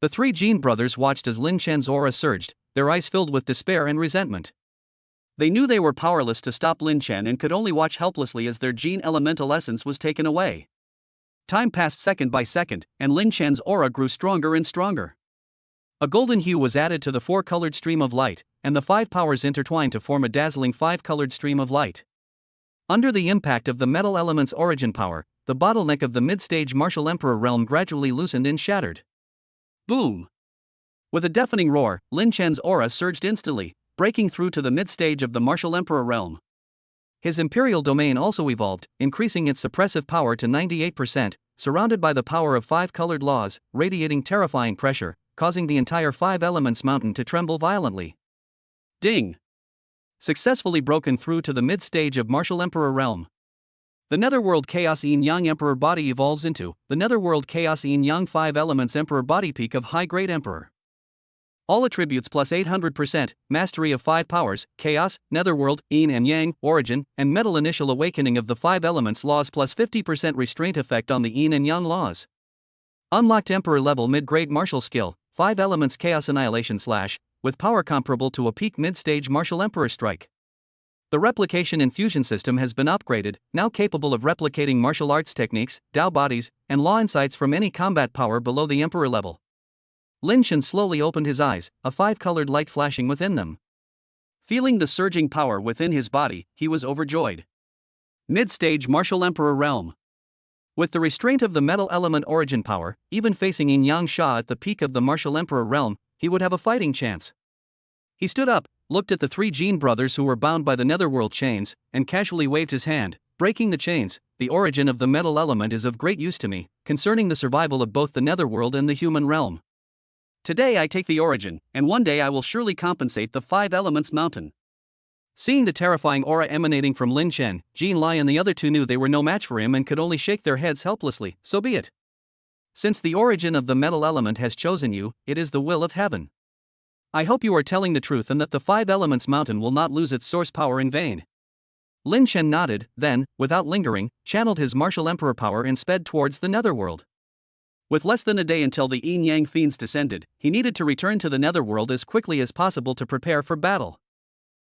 The three Jin brothers watched as Lin Shen's aura surged, their eyes filled with despair and resentment. They knew they were powerless to stop Lin Shen and could only watch helplessly as their Jin elemental essence was taken away. Time passed second by second, and Lin Shen's aura grew stronger and stronger. A golden hue was added to the four-colored stream of light, and the five powers intertwined to form a dazzling five-colored stream of light. Under the impact of the metal element's origin power, the bottleneck of the mid-stage Martial Emperor realm gradually loosened and shattered. Boom! With a deafening roar, Lin Shen's aura surged instantly, breaking through to the mid-stage of the Martial Emperor realm. His imperial domain also evolved, increasing its suppressive power to 98%, surrounded by the power of five-colored laws, radiating terrifying pressure, causing the entire five elements mountain to tremble violently. Ding! Successfully broken through to the mid-stage of Martial Emperor realm. The netherworld Chaos Yin Yang Emperor body evolves into the netherworld Chaos Yin Yang 5 elements Emperor body peak of high-grade Emperor. All attributes plus 800%, mastery of 5 powers, chaos, netherworld, yin and yang, origin, and metal initial awakening of the 5 elements laws plus 50% restraint effect on the yin and yang laws. Unlocked Emperor level mid-grade martial skill, 5 elements chaos annihilation / with power comparable to a peak mid-stage martial Emperor strike. The replication infusion system has been upgraded, now capable of replicating martial arts techniques, Dao bodies, and law insights from any combat power below the Emperor level. Lin Shen slowly opened his eyes, a five-colored light flashing within them. Feeling the surging power within his body, he was overjoyed. Mid-stage Martial Emperor realm. With the restraint of the metal element origin power, even facing Yin Yang Sha at the peak of the Martial Emperor realm, he would have a fighting chance. He stood up, looked at the three Jin brothers who were bound by the netherworld chains, and casually waved his hand, breaking the chains. The origin of the metal element is of great use to me, concerning the survival of both the netherworld and the human realm. Today I take the origin, and one day I will surely compensate the 5 elements mountain. Seeing the terrifying aura emanating from Lin Shen, Jin Lai and the other two knew they were no match for him and could only shake their heads helplessly. So be it. Since the origin of the metal element has chosen you, it is the will of heaven. I hope you are telling the truth and that the 5 elements mountain will not lose its source power in vain. Lin Shen nodded, then, without lingering, channeled his martial emperor power and sped towards the netherworld. With less than a day until the Yin Yang fiends descended, he needed to return to the netherworld as quickly as possible to prepare for battle.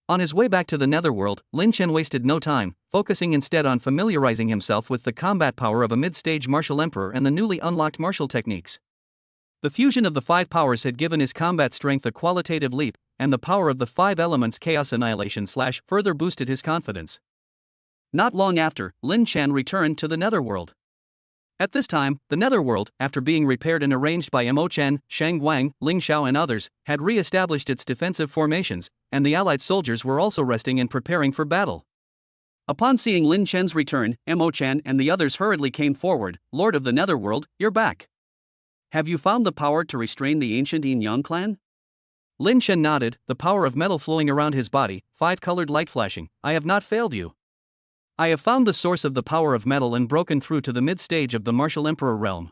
On his way back to the netherworld, Lin Shen wasted no time, focusing instead on familiarizing himself with the combat power of a mid-stage martial emperor and the newly unlocked martial techniques. The fusion of the 5 powers had given his combat strength a qualitative leap, and the power of the 5 elements chaos annihilation / further boosted his confidence. Not long after, Lin Shen returned to the netherworld. At this time, the netherworld, after being repaired and arranged by Mo Chen, Shang Wang, Ling Xiao and others, had re-established its defensive formations, and the allied soldiers were also resting and preparing for battle. Upon seeing Lin Shen's return, Mo Chen and the others hurriedly came forward. Lord of the netherworld, you're back. Have you found the power to restrain the ancient Yin Yang clan? Lin Shen nodded, the power of metal flowing around his body, 5-colored light flashing. I have not failed you. I have found the source of the power of metal and broken through to the mid-stage of the Martial Emperor realm.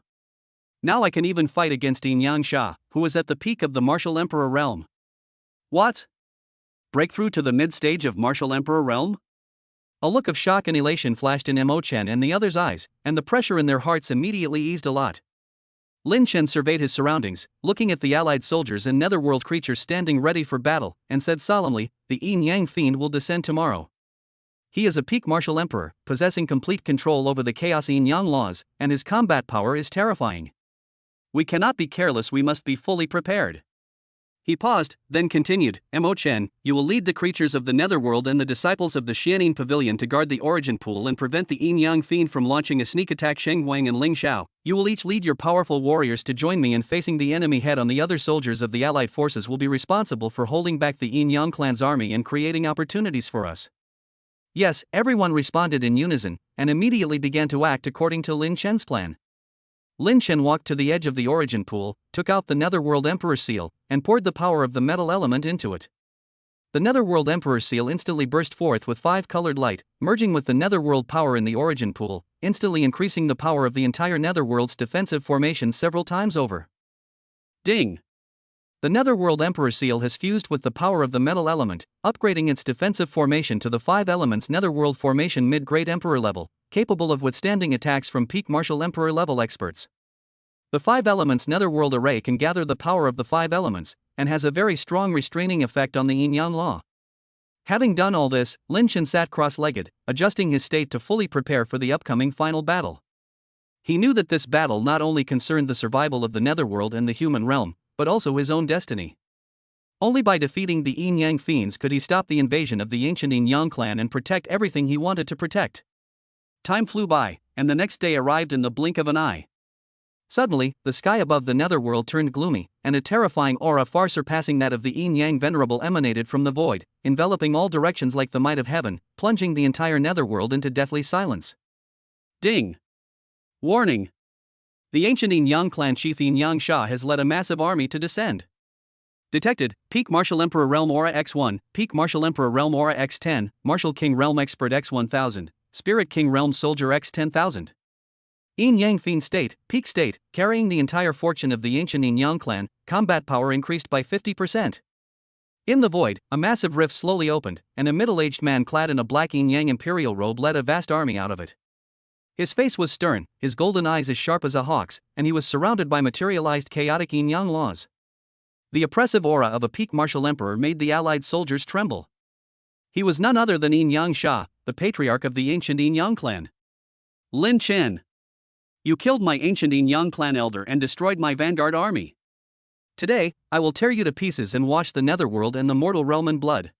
Now I can even fight against Yin Yang Sha, who is at the peak of the Martial Emperor realm. What? Breakthrough to the mid-stage of Martial Emperor realm? A look of shock and elation flashed in Mo Chen and the others' eyes, and the pressure in their hearts immediately eased a lot. Lin Shen surveyed his surroundings, looking at the allied soldiers and netherworld creatures standing ready for battle, and said solemnly, the Yin Yang fiend will descend tomorrow. He is a peak martial emperor, possessing complete control over the chaos Yin Yang laws, and his combat power is terrifying. We cannot be careless, we must be fully prepared. He paused, then continued, Mo Chen, you will lead the creatures of the Netherworld and the disciples of the Xianin Pavilion to guard the origin pool and prevent the Yin Yang Fiend from launching a sneak attack. Sheng Wang and Ling Xiao, you will each lead your powerful warriors to join me in facing the enemy head on. The other soldiers of the allied forces will be responsible for holding back the Yin Yang clan's army and creating opportunities for us. Yes, everyone responded in unison, and immediately began to act according to Lin Chen's plan. Lin Chen walked to the edge of the origin pool, took out the Netherworld Emperor seal, and poured the power of the metal element into it. The Netherworld Emperor seal instantly burst forth with 5-colored light, merging with the Netherworld power in the origin pool, instantly increasing the power of the entire Netherworld's defensive formation several times over. Ding! The Netherworld Emperor seal has fused with the power of the metal element, upgrading its defensive formation to the 5 elements Netherworld formation mid-grade Emperor level, capable of withstanding attacks from peak martial Emperor level experts. The 5 elements Netherworld array can gather the power of the 5 elements, and has a very strong restraining effect on the Yin-Yang law. Having done all this, Lin Chen sat cross-legged, adjusting his state to fully prepare for the upcoming final battle. He knew that this battle not only concerned the survival of the Netherworld and the human realm, but also his own destiny. Only by defeating the Yin Yang fiends could he stop the invasion of the ancient Yin Yang clan and protect everything he wanted to protect. Time flew by, and the next day arrived in the blink of an eye. Suddenly, the sky above the Netherworld turned gloomy, and a terrifying aura far surpassing that of the Yin Yang Venerable emanated from the void, enveloping all directions like the might of heaven, plunging the entire Netherworld into deathly silence. Ding! Warning! The ancient Yin Yang clan chief Yin Yang Sha has led a massive army to descend. Detected, Peak Martial Emperor Realm Aura X1, Peak Martial Emperor Realm Aura X10, Martial King Realm Expert X1000, Spirit King Realm Soldier X10000. Yin Yang Fiend State, Peak State, carrying the entire fortune of the ancient Yin Yang clan, combat power increased by 50%. In the void, a massive rift slowly opened, and a middle-aged man clad in a black Yin Yang imperial robe led a vast army out of it. His face was stern, his golden eyes as sharp as a hawk's, and he was surrounded by materialized chaotic Yin Yang laws. The oppressive aura of a peak martial emperor made the allied soldiers tremble. He was none other than Yin Yang Sha, the patriarch of the ancient Yin Yang clan. Lin Chen! You killed my ancient Yin Yang clan elder and destroyed my vanguard army. Today, I will tear you to pieces and wash the Netherworld and the mortal realm in blood.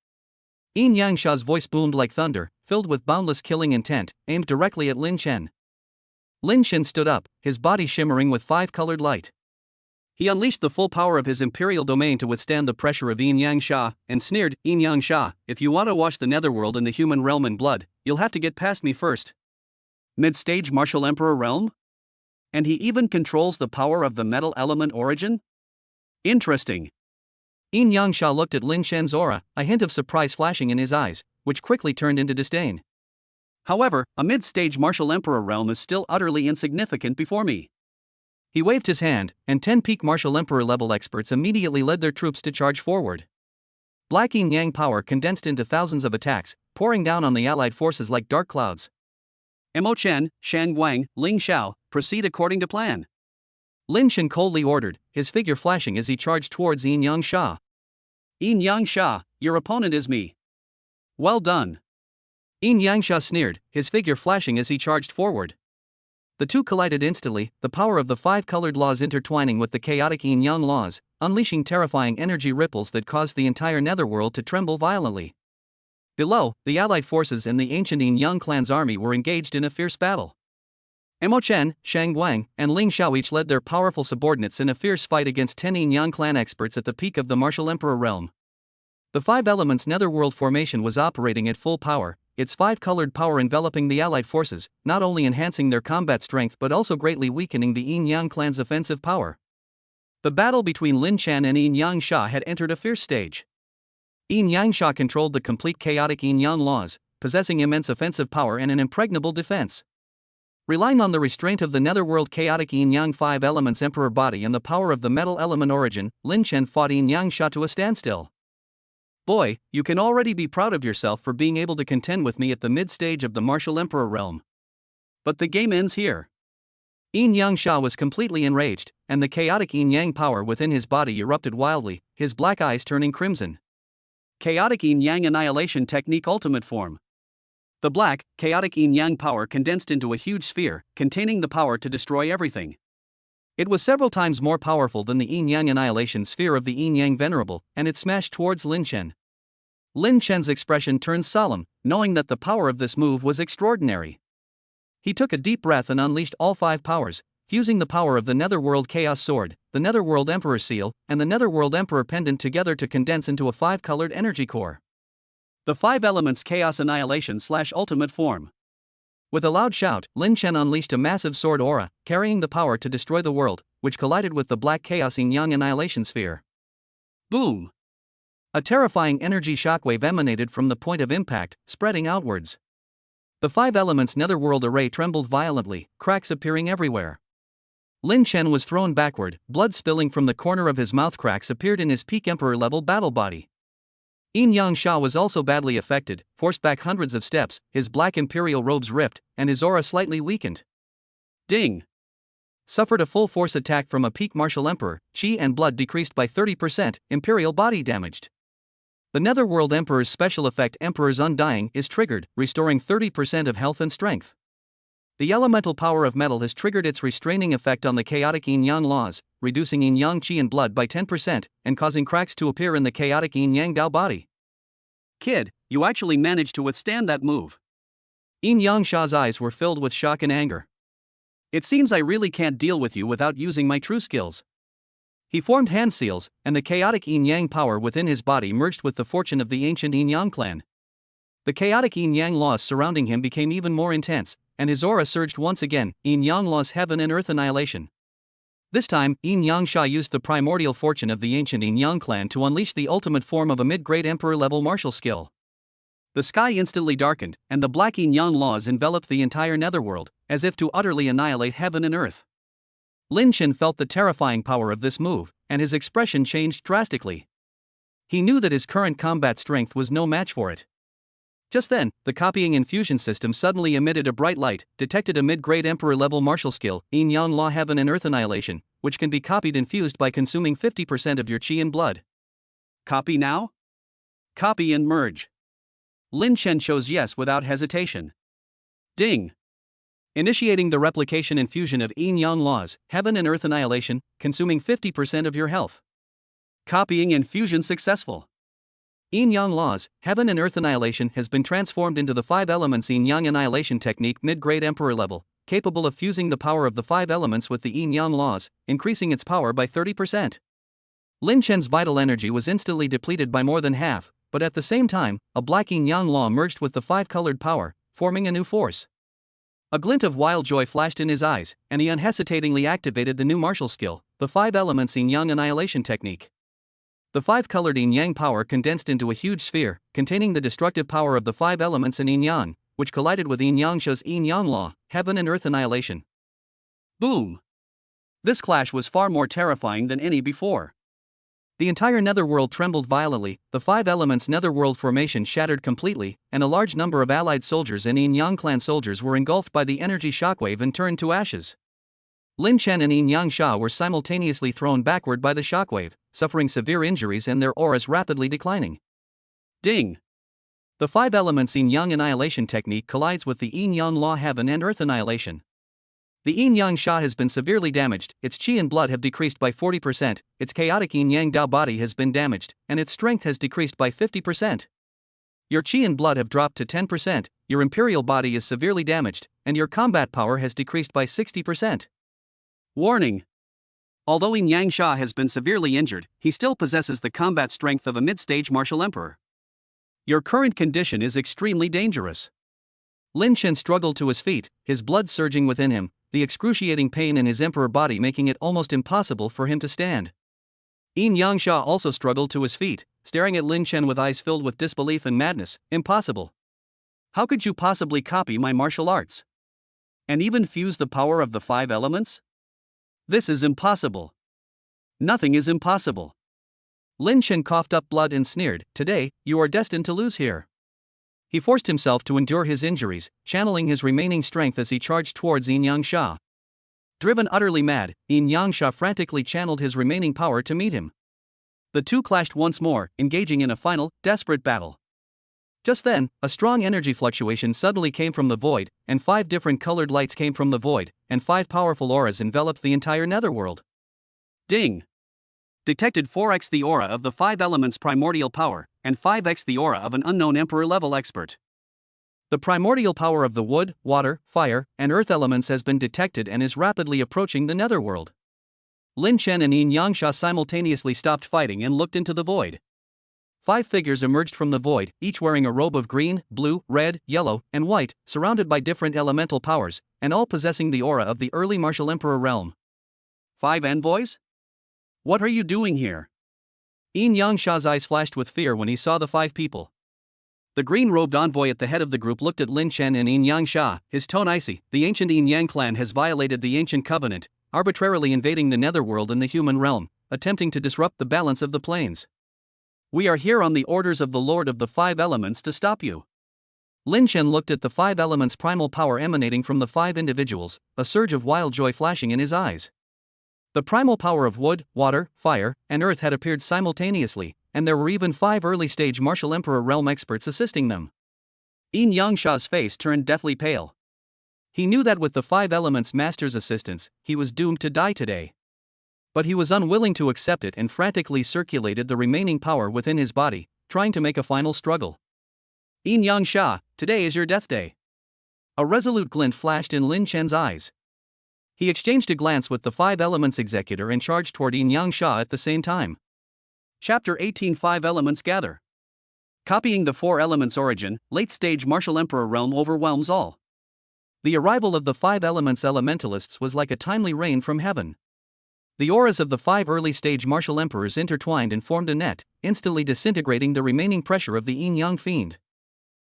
Yin Yang Sha's voice boomed like thunder, filled with boundless killing intent, aimed directly at Lin Chen. Lin Chen stood up, his body shimmering with 5-colored light. He unleashed the full power of his imperial domain to withstand the pressure of Yin Yang Sha, and sneered, Yin Yang Sha, if you want to wash the Netherworld and the human realm in blood, you'll have to get past me first. Mid-stage martial emperor realm? And he even controls the power of the metal element origin? Interesting. Yin Yang Sha looked at Lin Chen's aura, a hint of surprise flashing in his eyes, which quickly turned into disdain. However, a mid-stage martial emperor realm is still utterly insignificant before me. He waved his hand, and 10 peak martial emperor level experts immediately led their troops to charge forward. Black Yin Yang power condensed into thousands of attacks, pouring down on the allied forces like dark clouds. Mo Chen, Shan Guang, Ling Xiao, proceed according to plan. Lin Chen coldly ordered, his figure flashing as he charged towards Yin Yang Sha. Yin Yang Sha, your opponent is me. Well done. Yin Yang Sha sneered, his figure flashing as he charged forward. The two collided instantly, the power of the 5-colored laws intertwining with the chaotic Yin Yang laws, unleashing terrifying energy ripples that caused the entire Netherworld to tremble violently. Below, the allied forces and the ancient Yin Yang clan's army were engaged in a fierce battle. Mo Chen, Shang Guang, and Ling Xiao each led their powerful subordinates in a fierce fight against 10 Yin Yang clan experts at the peak of the martial emperor realm. The 5 elements Netherworld formation was operating at full power, its 5-colored power enveloping the allied forces, not only enhancing their combat strength but also greatly weakening the Yin Yang clan's offensive power. The battle between Lin Chen and Yin Yang Sha had entered a fierce stage. Yin Yang Sha controlled the complete chaotic Yin Yang laws, possessing immense offensive power and an impregnable defense. Relying on the restraint of the Netherworld chaotic Yin Yang 5 elements emperor body and the power of the metal element origin, Lin Chen fought Yin Yang Sha to a standstill. Boy, you can already be proud of yourself for being able to contend with me at the mid-stage of the martial emperor realm. But the game ends here. Yin Yang Sha was completely enraged, and the chaotic Yin Yang power within his body erupted wildly, his black eyes turning crimson. Chaotic Yin Yang Annihilation Technique Ultimate Form. The black, chaotic Yin Yang power condensed into a huge sphere, containing the power to destroy everything. It was several times more powerful than the yin-yang annihilation sphere of the yin-yang venerable, and it smashed towards Lin Chen. Lin Chen's expression turned solemn, knowing that the power of this move was extraordinary. He took a deep breath and unleashed all 5 powers, fusing the power of the Netherworld Chaos Sword, the Netherworld Emperor Seal, and the Netherworld Emperor Pendant together to condense into a 5-colored energy core. The 5 elements Chaos Annihilation / Ultimate Form. With a loud shout, Lin Chen unleashed a massive sword aura, carrying the power to destroy the world, which collided with the black chaos yin-yang annihilation sphere. Boom! A terrifying energy shockwave emanated from the point of impact, spreading outwards. The 5 elements netherworld array trembled violently, cracks appearing everywhere. Lin Chen was thrown backward, blood spilling from the corner of his mouth. Cracks appeared in his peak emperor-level battle body. Yin-Yang Sha was also badly affected, forced back hundreds of steps, his black imperial robes ripped, and his aura slightly weakened. Ding! Suffered a full-force attack from a peak martial emperor, chi and blood decreased by 30%, imperial body damaged. The Netherworld Emperor's special effect Emperor's Undying is triggered, restoring 30% of health and strength. The elemental power of metal has triggered its restraining effect on the chaotic yin-yang laws, reducing yin-yang chi and blood by 10%, and causing cracks to appear in the chaotic yin-yang Dao body. Kid, you actually managed to withstand that move. Yin-Yang Sha's eyes were filled with shock and anger. It seems I really can't deal with you without using my true skills. He formed hand seals, and the chaotic yin-yang power within his body merged with the fortune of the ancient yin-yang clan. The chaotic yin-yang laws surrounding him became even more intense, and his aura surged once again, yin-yang laws heaven and earth annihilation. This time, Yin-Yang Sha used the primordial fortune of the ancient yin-yang clan to unleash the ultimate form of a mid-grade emperor-level martial skill. The sky instantly darkened, and the black yin-yang laws enveloped the entire netherworld, as if to utterly annihilate heaven and earth. Lin Chen felt the terrifying power of this move, and his expression changed drastically. He knew that his current combat strength was no match for it. Just then, the copying infusion system suddenly emitted a bright light, detected a mid-grade emperor-level martial skill, Yin-Yang Law Heaven and Earth Annihilation, which can be copied infused by consuming 50% of your chi and blood. Copy now? Copy and merge. Lin Chen chose yes without hesitation. Ding! Initiating the replication infusion of Yin-Yang Laws, Heaven and Earth Annihilation, consuming 50% of your health. Copying infusion successful. Yin-Yang Laws, Heaven and Earth Annihilation has been transformed into the 5 elements Yin-Yang Annihilation technique mid-grade emperor level, capable of fusing the power of the 5 elements with the Yin-Yang Laws, increasing its power by 30%. Lin Chen's vital energy was instantly depleted by more than half, but at the same time, a black Yin-Yang Law merged with the 5-colored power, forming a new force. A glint of wild joy flashed in his eyes, and he unhesitatingly activated the new martial skill, the 5 elements Yin-Yang Annihilation technique. The 5-colored yin-yang power condensed into a huge sphere, containing the destructive power of the 5 elements in yin-yang, which collided with Yin-Yang Sha's Yin-Yang Law, Heaven and Earth Annihilation. Boom! This clash was far more terrifying than any before. The entire netherworld trembled violently, the 5 elements netherworld formation shattered completely, and a large number of allied soldiers and Yin-Yang clan soldiers were engulfed by the energy shockwave and turned to ashes. Lin Chen and Yin-Yang Sha were simultaneously thrown backward by the shockwave, suffering severe injuries and their auras rapidly declining. Ding! The 5 elements Yin-Yang Annihilation technique collides with the Yin-Yang Law Heaven and Earth Annihilation. The Yin-Yang Sha has been severely damaged, its chi and blood have decreased by 40%, its chaotic Yin-Yang Dao body has been damaged, and its strength has decreased by 50%. Your chi and blood have dropped to 10%, your imperial body is severely damaged, and your combat power has decreased by 60%. Warning! Although Yin-Yang Sha has been severely injured, he still possesses the combat strength of a mid-stage martial emperor. Your current condition is extremely dangerous. Lin Chen struggled to his feet, his blood surging within him, the excruciating pain in his emperor body making it almost impossible for him to stand. Yin-Yang Sha also struggled to his feet, staring at Lin Chen with eyes filled with disbelief and madness. Impossible. How could you possibly copy my martial arts? And even fuse the power of the 5 elements? This is impossible. Nothing is impossible. Lin Chen coughed up blood and sneered, "Today, you are destined to lose here." He forced himself to endure his injuries, channeling his remaining strength as he charged towards Yin-Yang Sha. Driven utterly mad, Yin-Yang Sha frantically channeled his remaining power to meet him. The two clashed once more, engaging in a final, desperate battle. Just then, a strong energy fluctuation suddenly came from the void, and 5 different colored lights came from the void, and 5 powerful auras enveloped the entire netherworld. Ding! Detected 4x the aura of the 5 elements primordial power, and 5x the aura of an unknown emperor-level expert. The primordial power of the wood, water, fire, and earth elements has been detected and is rapidly approaching the netherworld. Lin Chen and Yin Yangsha simultaneously stopped fighting and looked into the void. 5 figures emerged from the void, each wearing a robe of green, blue, red, yellow, and white, surrounded by different elemental powers, and all possessing the aura of the early martial emperor realm. 5 envoys? What are you doing here? Yin Yangsha's eyes flashed with fear when he saw the 5 people. The green-robed envoy at the head of the group looked at Lin Chen and Yin Yangsha, his tone icy. The ancient Yin Yang clan has violated the ancient covenant, arbitrarily invading the netherworld and the human realm, attempting to disrupt the balance of the planes. We are here on the orders of the Lord of the 5 elements to stop you. Lin Chen looked at the 5 elements' primal power emanating from the 5 individuals, a surge of wild joy flashing in his eyes. The primal power of wood, water, fire, and earth had appeared simultaneously, and there were even 5 early-stage martial emperor realm experts assisting them. Yin Yangsha's face turned deathly pale. He knew that with the 5 elements' master's assistance, he was doomed to die today. But he was unwilling to accept it and frantically circulated the remaining power within his body, trying to make a final struggle. Yin Yangsha, today is your death day. A resolute glint flashed in Lin Chen's eyes. He exchanged a glance with the 5 elements executor and charged toward Yin Yangsha at the same time. Chapter 18 5 Elements Gather. Copying the 4 elements origin, late-stage martial emperor realm overwhelms all. The arrival of the 5 elements elementalists was like a timely rain from heaven. The auras of the 5 early-stage martial emperors intertwined and formed a net, instantly disintegrating the remaining pressure of the yin-yang fiend.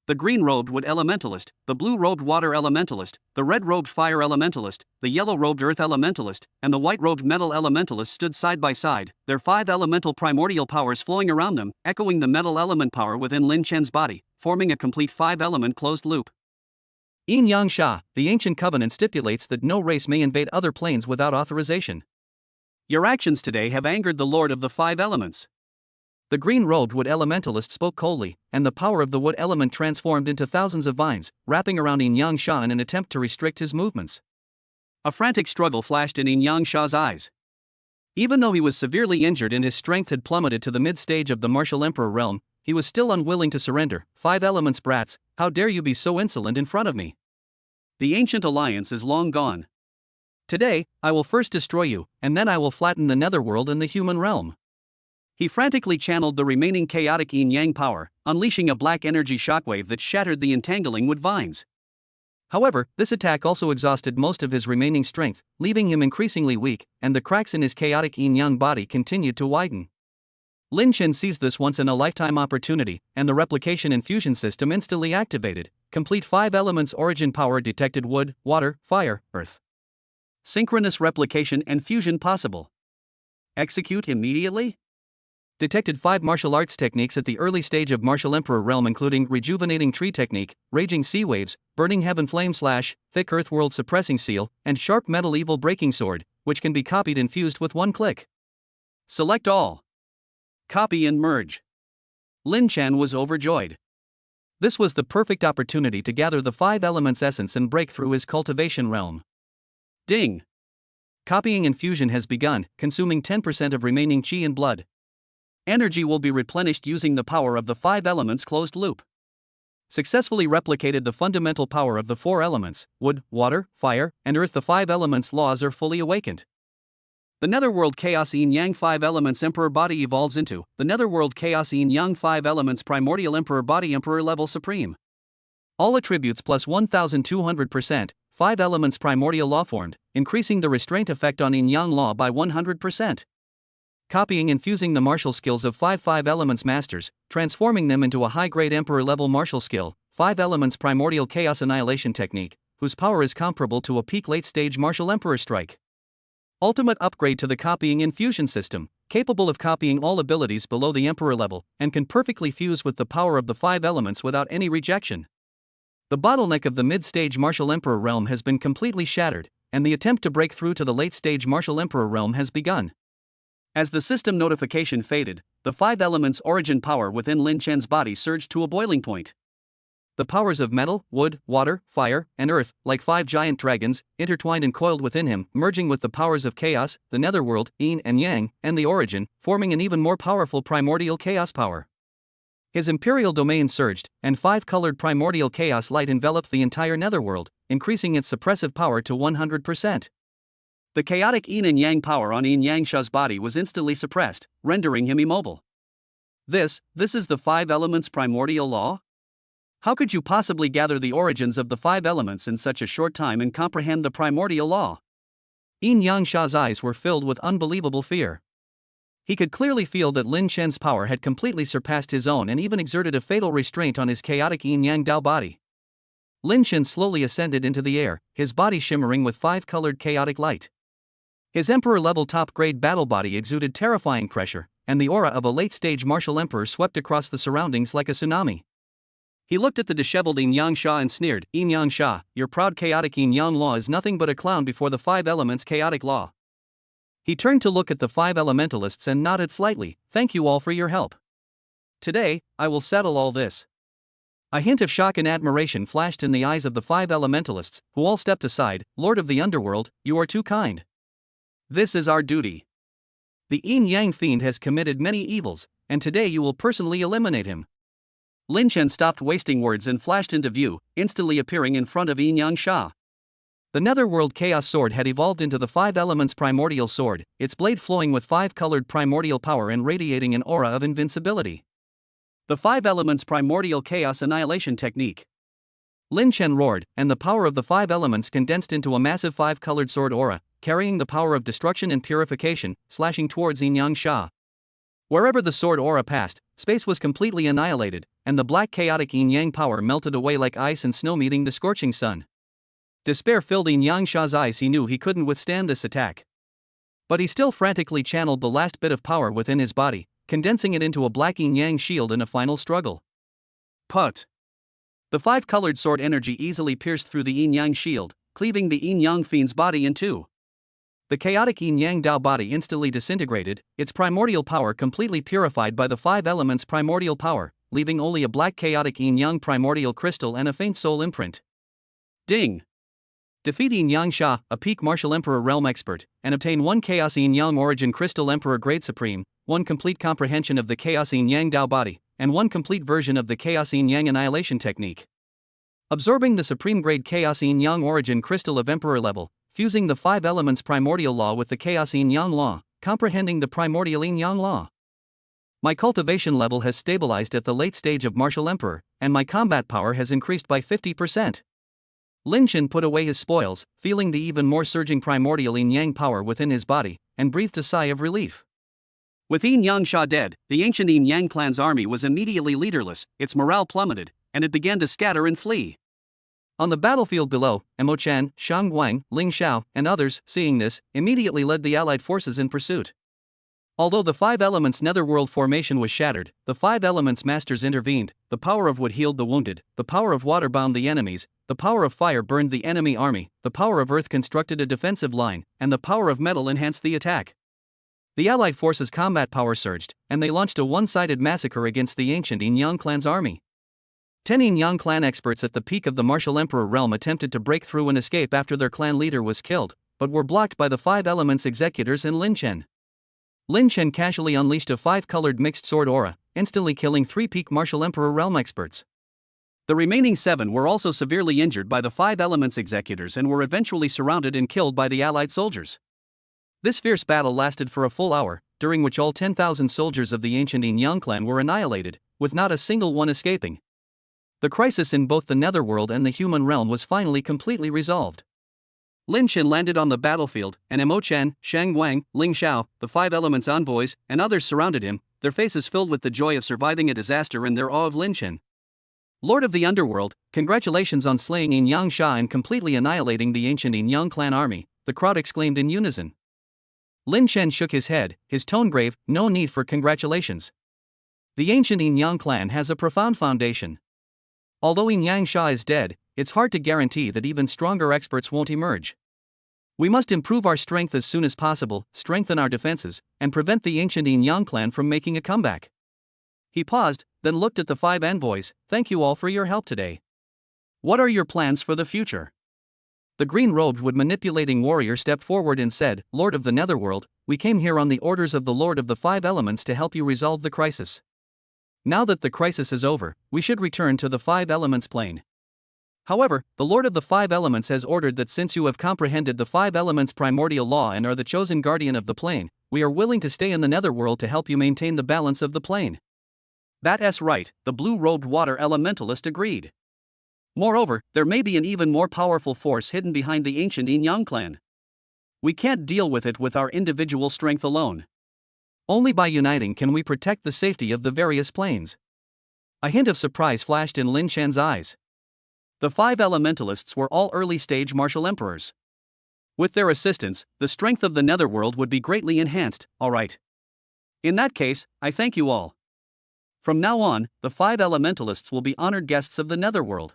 The green-robed wood elementalist, the blue-robed water elementalist, the red-robed fire elementalist, the yellow-robed earth elementalist, and the white-robed metal elementalist stood side by side, their 5 elemental primordial powers flowing around them, echoing the metal element power within Lin Chen's body, forming a complete 5-element closed loop. Yin Yangsha, the ancient covenant stipulates that no race may invade other planes without authorization. Your actions today have angered the Lord of the 5 elements. The green-robed wood elementalist spoke coldly, and the power of the wood element transformed into thousands of vines, wrapping around Yin Yangsha in an attempt to restrict his movements. A frantic struggle flashed in Yin Yangsha's eyes. Even though he was severely injured and his strength had plummeted to the mid-stage of the martial emperor realm, he was still unwilling to surrender. 5 elements brats, how dare you be so insolent in front of me? The ancient alliance is long gone. Today, I will first destroy you, and then I will flatten the netherworld and the human realm. He frantically channeled the remaining chaotic yin-yang power, unleashing a black energy shockwave that shattered the entangling wood vines. However, this attack also exhausted most of his remaining strength, leaving him increasingly weak, and the cracks in his chaotic yin-yang body continued to widen. Lin Chen seized this once-in-a-lifetime opportunity, and the replication infusion system instantly activated. Complete 5 elements origin power detected: wood, water, fire, earth. Synchronous replication and fusion possible. Execute immediately? Detected 5 martial arts techniques at the early stage of martial emperor realm, including rejuvenating tree technique, raging sea waves, burning heaven flame slash, thick earth world suppressing seal, and sharp metal evil breaking sword, which can be copied and fused with one click. Select all. Copy and merge. Lin Chen was overjoyed. This was the perfect opportunity to gather the 5 elements essence and break through his cultivation realm. Ding! Copying infusion has begun, consuming 10% of remaining qi and blood. Energy will be replenished using the power of the 5 elements closed loop. Successfully replicated the fundamental power of the 4 elements, wood, water, fire, and earth. The 5 elements laws are fully awakened. The netherworld chaos yin-yang 5 elements emperor body evolves into the netherworld chaos yin-yang 5 elements primordial emperor body emperor level supreme. All attributes plus 1200%, 5 elements primordial law formed, increasing the restraint effect on yin-yang law by 100%. Copying and fusing the martial skills of 5 elements masters, transforming them into a high-grade emperor-level martial skill, 5 elements primordial chaos annihilation technique, whose power is comparable to a peak late-stage martial emperor strike. Ultimate upgrade to the copying and fusion system, capable of copying all abilities below the emperor level, and can perfectly fuse with the power of the 5 elements without any rejection. The bottleneck of the mid-stage martial emperor realm has been completely shattered, and the attempt to break through to the late-stage martial emperor realm has begun. As the system notification faded, the 5 elements origin power within Lin Chen's body surged to a boiling point. The powers of metal, wood, water, fire, and earth, like 5 giant dragons, intertwined and coiled within him, merging with the powers of chaos, the netherworld, yin and yang, and the origin, forming an even more powerful primordial chaos power. His imperial domain surged, and 5-colored primordial chaos light enveloped the entire netherworld, increasing its suppressive power to 100%. The chaotic yin and yang power on Yin Yangsha's body was instantly suppressed, rendering him immobile. This is the 5 elements primordial law? How could you possibly gather the origins of the 5 elements in such a short time and comprehend the primordial law? Yin Yangsha's eyes were filled with unbelievable fear. He could clearly feel that Lin Chen's power had completely surpassed his own and even exerted a fatal restraint on his chaotic yin yang Dao body. Lin Chen slowly ascended into the air, his body shimmering with 5-colored chaotic light. His emperor-level top-grade battle body exuded terrifying pressure, and the aura of a late-stage martial emperor swept across the surroundings like a tsunami. He looked at the disheveled Yin Yangsha and sneered, "Yin Yangsha, your proud chaotic yin yang law is nothing but a clown before the 5 elements chaotic law." He turned to look at the 5 elementalists and nodded slightly, "Thank you all for your help. Today, I will settle all this." A hint of shock and admiration flashed in the eyes of the 5 elementalists, who all stepped aside. "Lord of the Underworld, you are too kind. This is our duty. The yin-yang fiend has committed many evils, and today you will personally eliminate him." Lin Chen stopped wasting words and flashed into view, instantly appearing in front of Yin Yangsha. The Netherworld Chaos Sword had evolved into the 5 Elements Primordial Sword, its blade flowing with 5-colored primordial power and radiating an aura of invincibility. The 5 Elements Primordial Chaos Annihilation Technique. Lin Chen roared, and the power of the 5 elements condensed into a massive 5-colored sword aura, carrying the power of destruction and purification, slashing towards Yin Yangsha. Wherever the sword aura passed, space was completely annihilated, and the black chaotic yin-yang power melted away like ice and snow meeting the scorching sun. Despair filled Yin Yangsha's eyes. He knew he couldn't withstand this attack. But he still frantically channeled the last bit of power within his body, condensing it into a black yin-yang shield in a final struggle. Put! The 5-colored sword energy easily pierced through the yin-yang shield, cleaving the yin-yang fiend's body in two. The chaotic yin-yang Dao body instantly disintegrated, its primordial power completely purified by the 5 elements primordial power, leaving only a black chaotic yin-yang primordial crystal and a faint soul imprint. Ding! Defeat Yin Yangsha, a peak martial emperor realm expert, and obtain 1 Chaos Yin-Yang Origin Crystal Emperor Grade Supreme, 1 complete comprehension of the Chaos Yin-Yang Dao body, and 1 complete version of the Chaos Yin-Yang Annihilation Technique. Absorbing the Supreme Grade Chaos Yin-Yang Origin Crystal of Emperor level, fusing the 5 Elements Primordial Law with the Chaos Yin-Yang Law, comprehending the Primordial Yin-Yang Law. My cultivation level has stabilized at the late stage of Martial Emperor, and my combat power has increased by 50%. Lin Chen put away his spoils, feeling the even more surging primordial yin-yang power within his body, and breathed a sigh of relief. With Yin Yangsha dead, the ancient Yin-Yang clan's army was immediately leaderless, its morale plummeted, and it began to scatter and flee. On the battlefield below, Emo Chan, Shang Wang, Ling Xiao, and others, seeing this, immediately led the allied forces in pursuit. Although the 5 Elements Netherworld formation was shattered, the 5 Elements Masters intervened. The power of wood healed the wounded, the power of water bound the enemies, the power of fire burned the enemy army, the power of earth constructed a defensive line, and the power of metal enhanced the attack. The allied forces' combat power surged, and they launched a one-sided massacre against the ancient Yin-Yang clan's army. 10 Yin-Yang clan experts at the peak of the martial emperor realm attempted to break through and escape after their clan leader was killed, but were blocked by the 5 Elements executors and Lin Chen. Lin Chen casually unleashed a 5-colored mixed sword aura, instantly killing 3 peak martial emperor realm experts. The remaining 7 were also severely injured by the 5 Elements executors and were eventually surrounded and killed by the allied soldiers. This fierce battle lasted for a full hour, during which all 10,000 soldiers of the ancient Yin-Yang clan were annihilated, with not a single one escaping. The crisis in both the netherworld and the human realm was finally completely resolved. Lin Chen landed on the battlefield, and Emo Chen, Shang Wang, Ling Xiao, the 5 Elements envoys, and others surrounded him, their faces filled with the joy of surviving a disaster and their awe of Lin Chen. Lord of the Underworld, congratulations on slaying Yin Yangsha and completely annihilating the ancient Yin-Yang clan army, the crowd exclaimed in unison. Lin Chen shook his head, his tone grave, no need for congratulations. The ancient Yin-Yang clan has a profound foundation. Although Yin Yangsha is dead, it's hard to guarantee that even stronger experts won't emerge. We must improve our strength as soon as possible, strengthen our defenses, and prevent the ancient Yin-Yang clan from making a comeback. He paused, then looked at the 5 envoys. Thank you all for your help today. What are your plans for the future? The green-robed wood-manipulating warrior stepped forward and said, Lord of the Netherworld, we came here on the orders of the Lord of the Five Elements to help you resolve the crisis. Now that the crisis is over, we should return to the Five Elements plane. However, the Lord of the Five Elements has ordered that since you have comprehended the Five Elements' primordial law and are the chosen guardian of the plane, we are willing to stay in the Netherworld to help you maintain the balance of the plane. That's right, the blue-robed water elementalist agreed. Moreover, there may be an even more powerful force hidden behind the ancient Yin-Yang clan. We can't deal with it with our individual strength alone. Only by uniting can we protect the safety of the various planes. A hint of surprise flashed in Lin Shan's eyes. The five elementalists were all early-stage martial emperors. With their assistance, the strength of the Netherworld would be greatly enhanced, alright. In that case, I thank you all. From now on, the five elementalists will be honored guests of the Netherworld.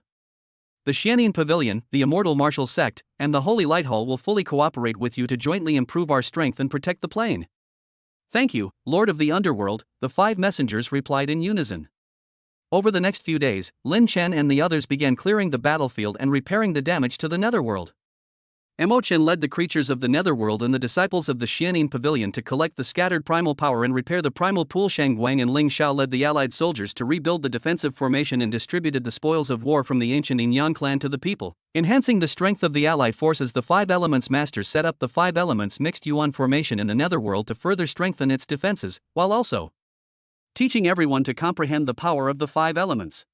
The Xianin Pavilion, the Immortal Martial Sect, and the Holy Light Hall will fully cooperate with you to jointly improve our strength and protect the plane. Thank you, Lord of the Underworld, the five messengers replied in unison. Over the next few days, Lin Shan and the others began clearing the battlefield and repairing the damage to the Netherworld. Mo Chen led the creatures of the Netherworld and the disciples of the Xianin Pavilion to collect the scattered primal power and repair the primal pool. Shang Guang and Ling Xiao led the allied soldiers to rebuild the defensive formation and distributed the spoils of war from the ancient Yin-Yang clan to the people, enhancing the strength of the allied forces. The Five Elements Masters set up the Five Elements Mixed Yuan formation in the Netherworld to further strengthen its defenses, while also teaching everyone to comprehend the power of the Five Elements.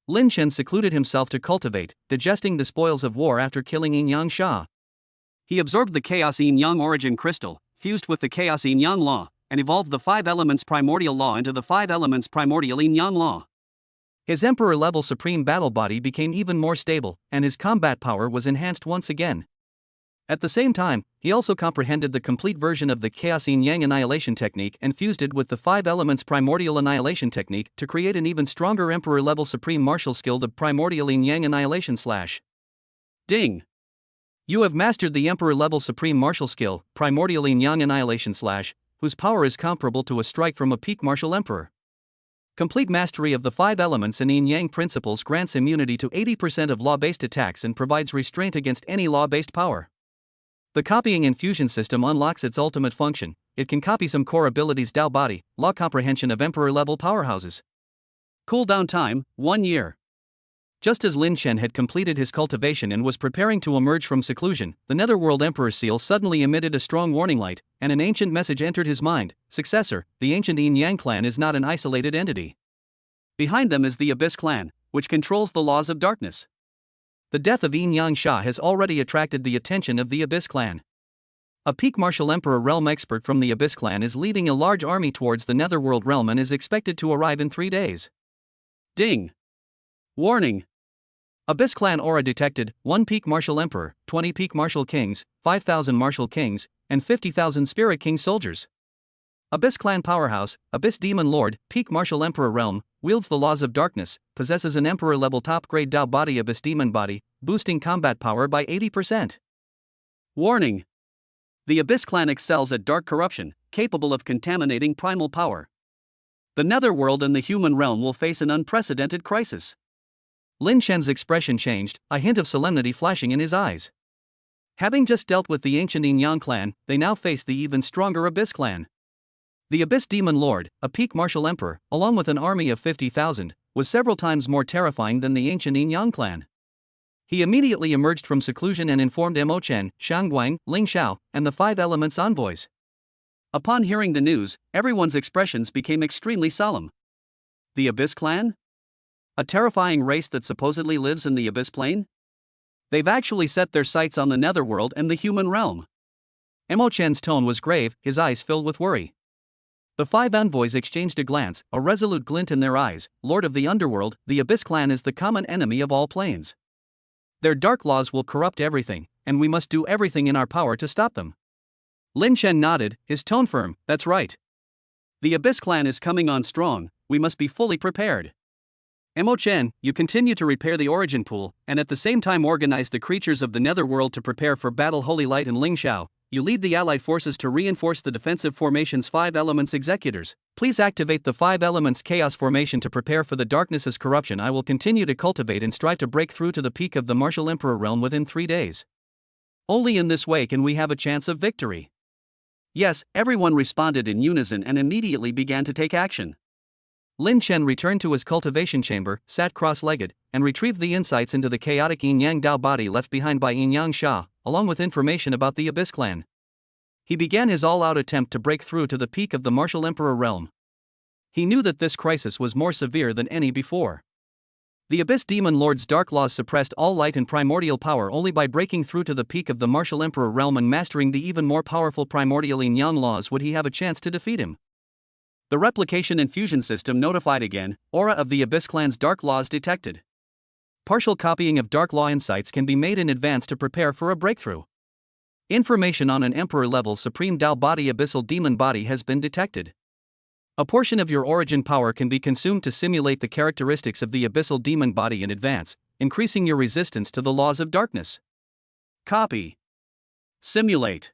Lin Shen secluded himself to cultivate, digesting the spoils of war after killing Yin-Yang Sha. He absorbed the Chaos Yin-Yang origin crystal, fused with the Chaos Yin-Yang law, and evolved the Five Elements primordial law into the Five Elements primordial Yin-Yang law. His Emperor-level supreme battle body became even more stable, and his combat power was enhanced once again. At the same time, he also comprehended the complete version of the Chaos Yin-Yang annihilation technique and fused it with the Five Elements primordial annihilation technique to create an even stronger Emperor-level supreme martial skill, the primordial Yin-Yang annihilation slash. Ding! You have mastered the Emperor-level supreme martial skill, primordial Yin-Yang annihilation slash, whose power is comparable to a strike from a peak martial emperor. Complete mastery of the five elements and Yin-Yang principles grants immunity to 80% of law-based attacks and provides restraint against any law-based power. The copying infusion system unlocks its ultimate function. It can copy some core abilities, Dao Body, law comprehension of Emperor-level powerhouses. Cooldown time, 1 year. Just as Lin Shen had completed his cultivation and was preparing to emerge from seclusion, the Netherworld Emperor seal suddenly emitted a strong warning light, and an ancient message entered his mind. Successor, the ancient Yin-Yang clan is not an isolated entity. Behind them is the Abyss clan, which controls the laws of darkness. The death of Yin-Yang Sha has already attracted the attention of the Abyss clan. A peak martial emperor realm expert from the Abyss clan is leading a large army towards the Netherworld realm and is expected to arrive in 3 days. Ding! Warning! Abyss clan aura detected, 1 peak martial emperor, 20 peak martial kings, 5,000 martial kings, and 50,000 spirit king soldiers. Abyss clan powerhouse, Abyss demon lord, peak martial emperor realm, wields the laws of darkness, possesses an emperor level top grade Dao body, Abyss demon body, boosting combat power by 80%. Warning! The Abyss clan excels at dark corruption, capable of contaminating primal power. The Netherworld and the human realm will face an unprecedented crisis. Lin Shen's expression changed, a hint of solemnity flashing in his eyes. Having just dealt with the ancient Yin-Yang clan, they now face the even stronger Abyss clan. The Abyss Demon Lord, a peak martial emperor, along with an army of 50,000, was several times more terrifying than the ancient Yin-Yang clan. He immediately emerged from seclusion and informed Mo Chen, Shang Guang, Ling Xiao, and the Five Elements envoys. Upon hearing the news, everyone's expressions became extremely solemn. The Abyss clan? A terrifying race that supposedly lives in the Abyss plane? They've actually set their sights on the Netherworld and the human realm. Mo Chen's tone was grave, his eyes filled with worry. The 5 envoys exchanged a glance, a resolute glint in their eyes. Lord of the Underworld, the Abyss clan is the common enemy of all planes. Their dark laws will corrupt everything, and we must do everything in our power to stop them. Lin Shen nodded, his tone firm. That's right. The Abyss clan is coming on strong, we must be fully prepared. Mo Chen, you continue to repair the origin pool, and at the same time organize the creatures of the Netherworld to prepare for battle. Holy Light and Ling Xiao, you lead the Allied forces to reinforce the defensive formation's 5 elements executors. Please activate the 5 elements chaos formation to prepare for the darkness's corruption. I will continue to cultivate and strive to break through to the peak of the martial emperor realm within 3 days. Only in this way can we have a chance of victory. Yes, everyone responded in unison and immediately began to take action. Lin Chen returned to his cultivation chamber, sat cross-legged, and retrieved the insights into the chaotic Yin-Yang Dao body left behind by Yin-Yang Sha, along with information about the Abyss clan. He began his all-out attempt to break through to the peak of the martial emperor realm. He knew that this crisis was more severe than any before. The Abyss Demon Lord's dark laws suppressed all light and primordial power. Only by breaking through to the peak of the martial emperor realm and mastering the even more powerful primordial Yin-Yang laws would he have a chance to defeat him. The replication and fusion system notified again, aura of the Abyss clan's dark laws detected. Partial copying of dark law insights can be made in advance to prepare for a breakthrough. Information on an emperor level supreme Dao body abyssal demon body has been detected. A portion of your origin power can be consumed to simulate the characteristics of the abyssal demon body in advance, increasing your resistance to the laws of darkness. Copy. Simulate.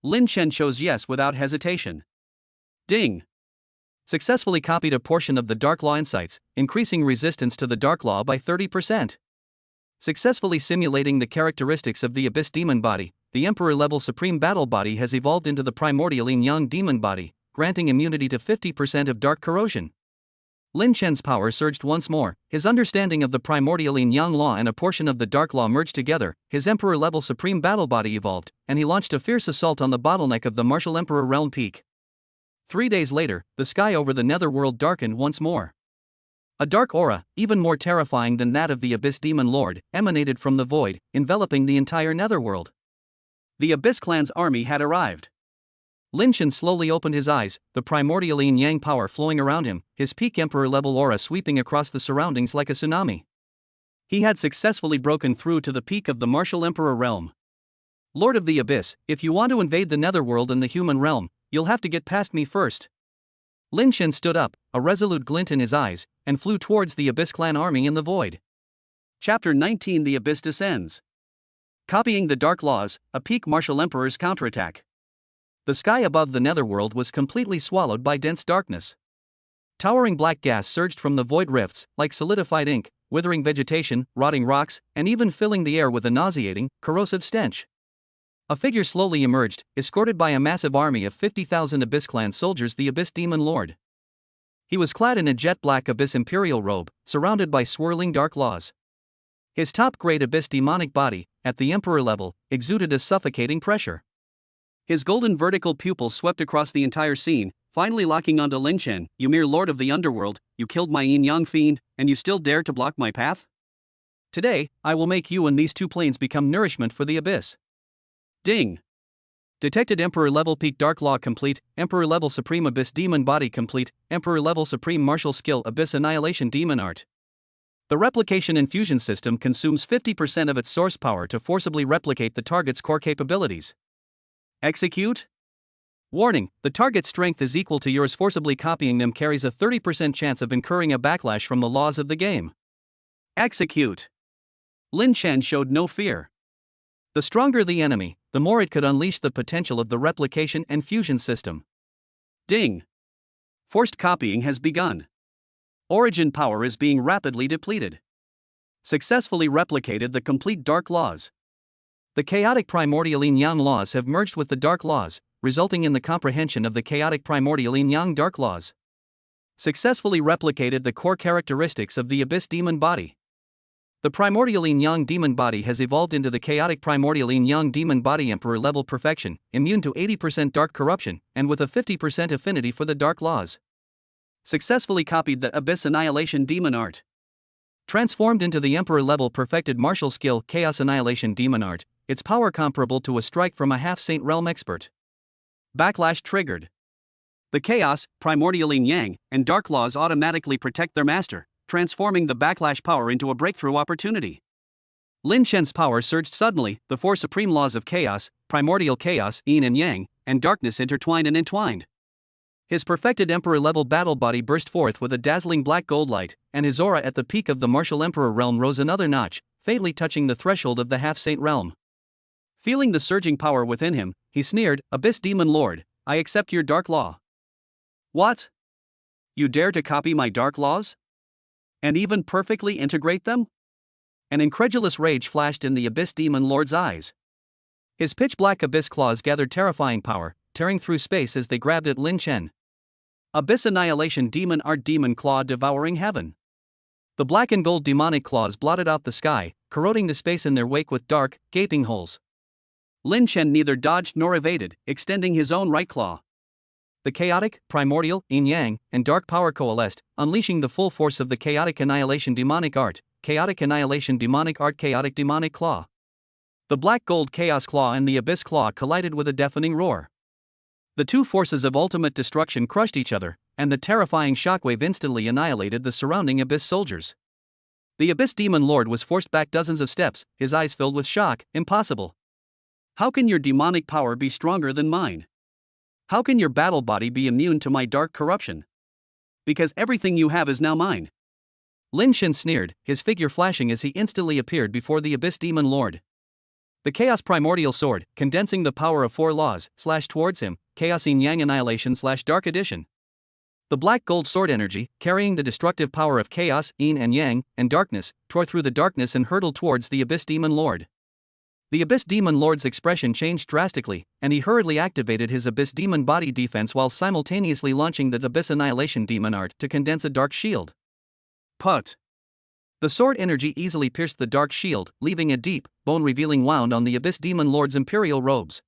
Lin Chen chose yes without hesitation. Ding. Successfully copied a portion of the Dark Law insights, increasing resistance to the Dark Law by 30%. Successfully simulating the characteristics of the Abyss Demon Body, the Emperor-level Supreme Battle Body has evolved into the Primordial Yin-Yang Demon Body, granting immunity to 50% of Dark Corrosion. Lin Chen's power surged once more, his understanding of the Primordial Yin-Yang Law and a portion of the Dark Law merged together, his Emperor-level Supreme Battle Body evolved, and he launched a fierce assault on the bottleneck of the Martial Emperor Realm Peak. 3 days later, the sky over the netherworld darkened once more. A dark aura, even more terrifying than that of the Abyss Demon Lord, emanated from the void, enveloping the entire netherworld. The Abyss clan's army had arrived. Lin Chen slowly opened his eyes, the primordial yin-yang power flowing around him, his peak emperor-level aura sweeping across the surroundings like a tsunami. He had successfully broken through to the peak of the martial emperor realm. Lord of the Abyss, if you want to invade the netherworld and the human realm, you'll have to get past me first. Lin Chen stood up, a resolute glint in his eyes, and flew towards the Abyss clan army in the void. Chapter 19 The Abyss Descends. Copying the Dark Laws, a peak martial emperor's counterattack. The sky above the netherworld was completely swallowed by dense darkness. Towering black gas surged from the void rifts, like solidified ink, withering vegetation, rotting rocks, and even filling the air with a nauseating, corrosive stench. A figure slowly emerged, escorted by a massive army of 50,000 Abyss clan soldiers, the Abyss Demon Lord. He was clad in a jet-black Abyss Imperial robe, surrounded by swirling dark laws. His top-grade Abyss demonic body, at the Emperor level, exuded a suffocating pressure. His golden vertical pupils swept across the entire scene, finally locking onto Lin Chen. You mere lord of the underworld, you killed my yin-yang fiend, and you still dare to block my path? Today, I will make you and these two planes become nourishment for the Abyss. Ding! Detected Emperor-level Peak Dark Law complete, Emperor-level Supreme Abyss Demon Body complete, Emperor-level Supreme Martial Skill Abyss Annihilation Demon Art. The replication and fusion system consumes 50% of its source power to forcibly replicate the target's core capabilities. Execute? Warning, the target's strength is equal to yours. Forcibly copying them carries a 30% chance of incurring a backlash from the laws of the game. Execute. Lin Chen showed no fear. The stronger the enemy, the more it could unleash the potential of the replication and fusion system. Ding! Forced copying has begun. Origin power is being rapidly depleted. Successfully replicated the complete Dark Laws. The chaotic primordial yin-yang laws have merged with the Dark Laws, resulting in the comprehension of the chaotic primordial yin-yang Dark Laws. Successfully replicated the core characteristics of the Abyss Demon Body. The primordial yin-yang demon body has evolved into the chaotic primordial yin-yang demon body emperor level perfection, immune to 80% dark corruption, and with a 50% affinity for the Dark Laws. Successfully copied the Abyss Annihilation Demon Art. Transformed into the emperor level perfected martial skill Chaos Annihilation Demon Art, its power comparable to a strike from a half-saint realm expert. Backlash triggered. The Chaos, Primordial Yin-Yang, and Dark Laws automatically protect their master, transforming the backlash power into a breakthrough opportunity. Lin Chen's power surged suddenly, the four supreme laws of chaos, primordial chaos, yin and yang, and darkness intertwined and entwined. His perfected emperor-level battle body burst forth with a dazzling black gold light, and his aura at the peak of the martial emperor realm rose another notch, fatally touching the threshold of the half-saint realm. Feeling the surging power within him, he sneered, "Abyss Demon Lord, I accept your dark law." "What? You dare to copy my dark laws? And even perfectly integrate them?" An incredulous rage flashed in the Abyss Demon Lord's eyes. His pitch-black abyss claws gathered terrifying power, tearing through space as they grabbed at Lin Chen. Abyss Annihilation Demon Art Demon Claw devouring heaven. The black and gold demonic claws blotted out the sky, corroding the space in their wake with dark, gaping holes. Lin Chen neither dodged nor evaded, extending his own right claw. The chaotic, primordial, yin-yang, and dark power coalesced, unleashing the full force of the chaotic annihilation demonic art, chaotic annihilation demonic art, chaotic demonic claw. The black gold chaos claw and the abyss claw collided with a deafening roar. The two forces of ultimate destruction crushed each other, and the terrifying shockwave instantly annihilated the surrounding abyss soldiers. The Abyss Demon Lord was forced back dozens of steps, his eyes filled with shock. "Impossible. How can your demonic power be stronger than mine? How can your battle body be immune to my dark corruption? Because everything you have is now mine." Lin Chen sneered, his figure flashing as he instantly appeared before the Abyss Demon Lord. The Chaos Primordial Sword, condensing the power of 4 laws, slashed towards him, Chaos Yin-Yang Annihilation / Dark Edition. The black gold sword energy, carrying the destructive power of chaos, yin and yang, and darkness, tore through the darkness and hurtled towards the Abyss Demon Lord. The Abyss Demon Lord's expression changed drastically, and he hurriedly activated his Abyss Demon body defense while simultaneously launching the Abyss Annihilation Demon Art to condense a dark shield. Put! The sword energy easily pierced the dark shield, leaving a deep, bone-revealing wound on the Abyss Demon Lord's imperial robes.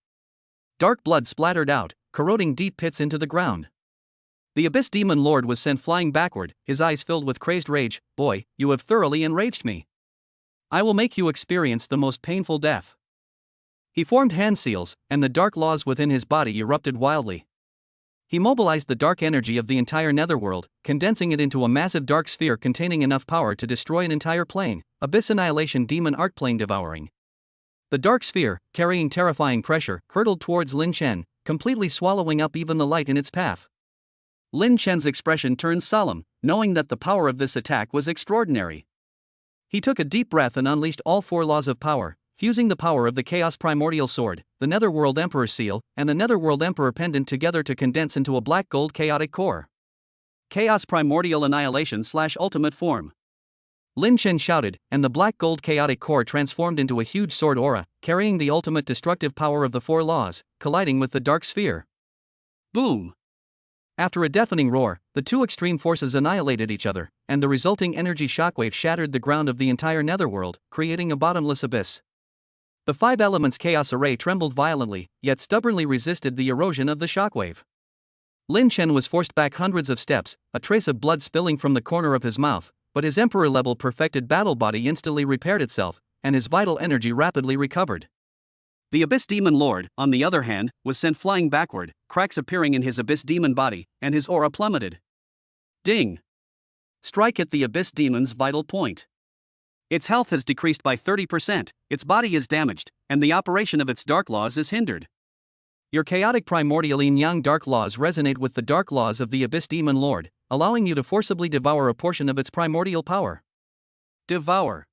Dark blood splattered out, corroding deep pits into the ground. The Abyss Demon Lord was sent flying backward, his eyes filled with crazed rage. "Boy, you have thoroughly enraged me. I will make you experience the most painful death." He formed hand seals, and the dark laws within his body erupted wildly. He mobilized the dark energy of the entire netherworld, condensing it into a massive dark sphere containing enough power to destroy an entire plane, Abyss Annihilation Demon Art Plane devouring. The dark sphere, carrying terrifying pressure, hurtled towards Lin Chen, completely swallowing up even the light in its path. Lin Chen's expression turned solemn, knowing that the power of this attack was extraordinary. He took a deep breath and unleashed all 4 laws of power, fusing the power of the Chaos Primordial Sword, the Netherworld Emperor Seal, and the Netherworld Emperor Pendant together to condense into a black gold chaotic core. Chaos Primordial Annihilation / Ultimate Form. Lin Chen shouted, and the black gold chaotic core transformed into a huge sword aura, carrying the ultimate destructive power of the 4 laws, colliding with the dark sphere. Boom! After a deafening roar, the two extreme forces annihilated each other, and the resulting energy shockwave shattered the ground of the entire netherworld, creating a bottomless abyss. The 5 elements chaos array trembled violently, yet stubbornly resisted the erosion of the shockwave. Lin Chen was forced back hundreds of steps, a trace of blood spilling from the corner of his mouth, but his emperor-level perfected battle body instantly repaired itself, and his vital energy rapidly recovered. The Abyss Demon Lord, on the other hand, was sent flying backward, cracks appearing in his Abyss Demon body, and his aura plummeted. Ding! Strike at the Abyss Demon's vital point. Its health has decreased by 30%, its body is damaged, and the operation of its dark laws is hindered. Your chaotic primordial yin-yang dark laws resonate with the dark laws of the Abyss Demon Lord, allowing you to forcibly devour a portion of its primordial power. Devour!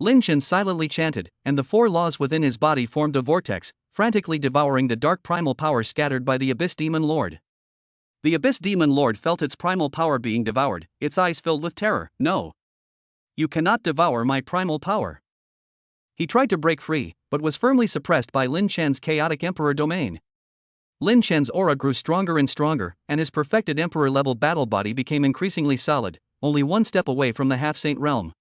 Lin Chen silently chanted, and the 4 laws within his body formed a vortex, frantically devouring the dark primal power scattered by the Abyss Demon Lord. The Abyss Demon Lord felt its primal power being devoured, its eyes filled with terror. "No! You cannot devour my primal power." He tried to break free, but was firmly suppressed by Lin Chen's chaotic emperor domain. Lin Chen's aura grew stronger and stronger, and his perfected emperor-level battle body became increasingly solid, only 1 step away from the half-saint realm.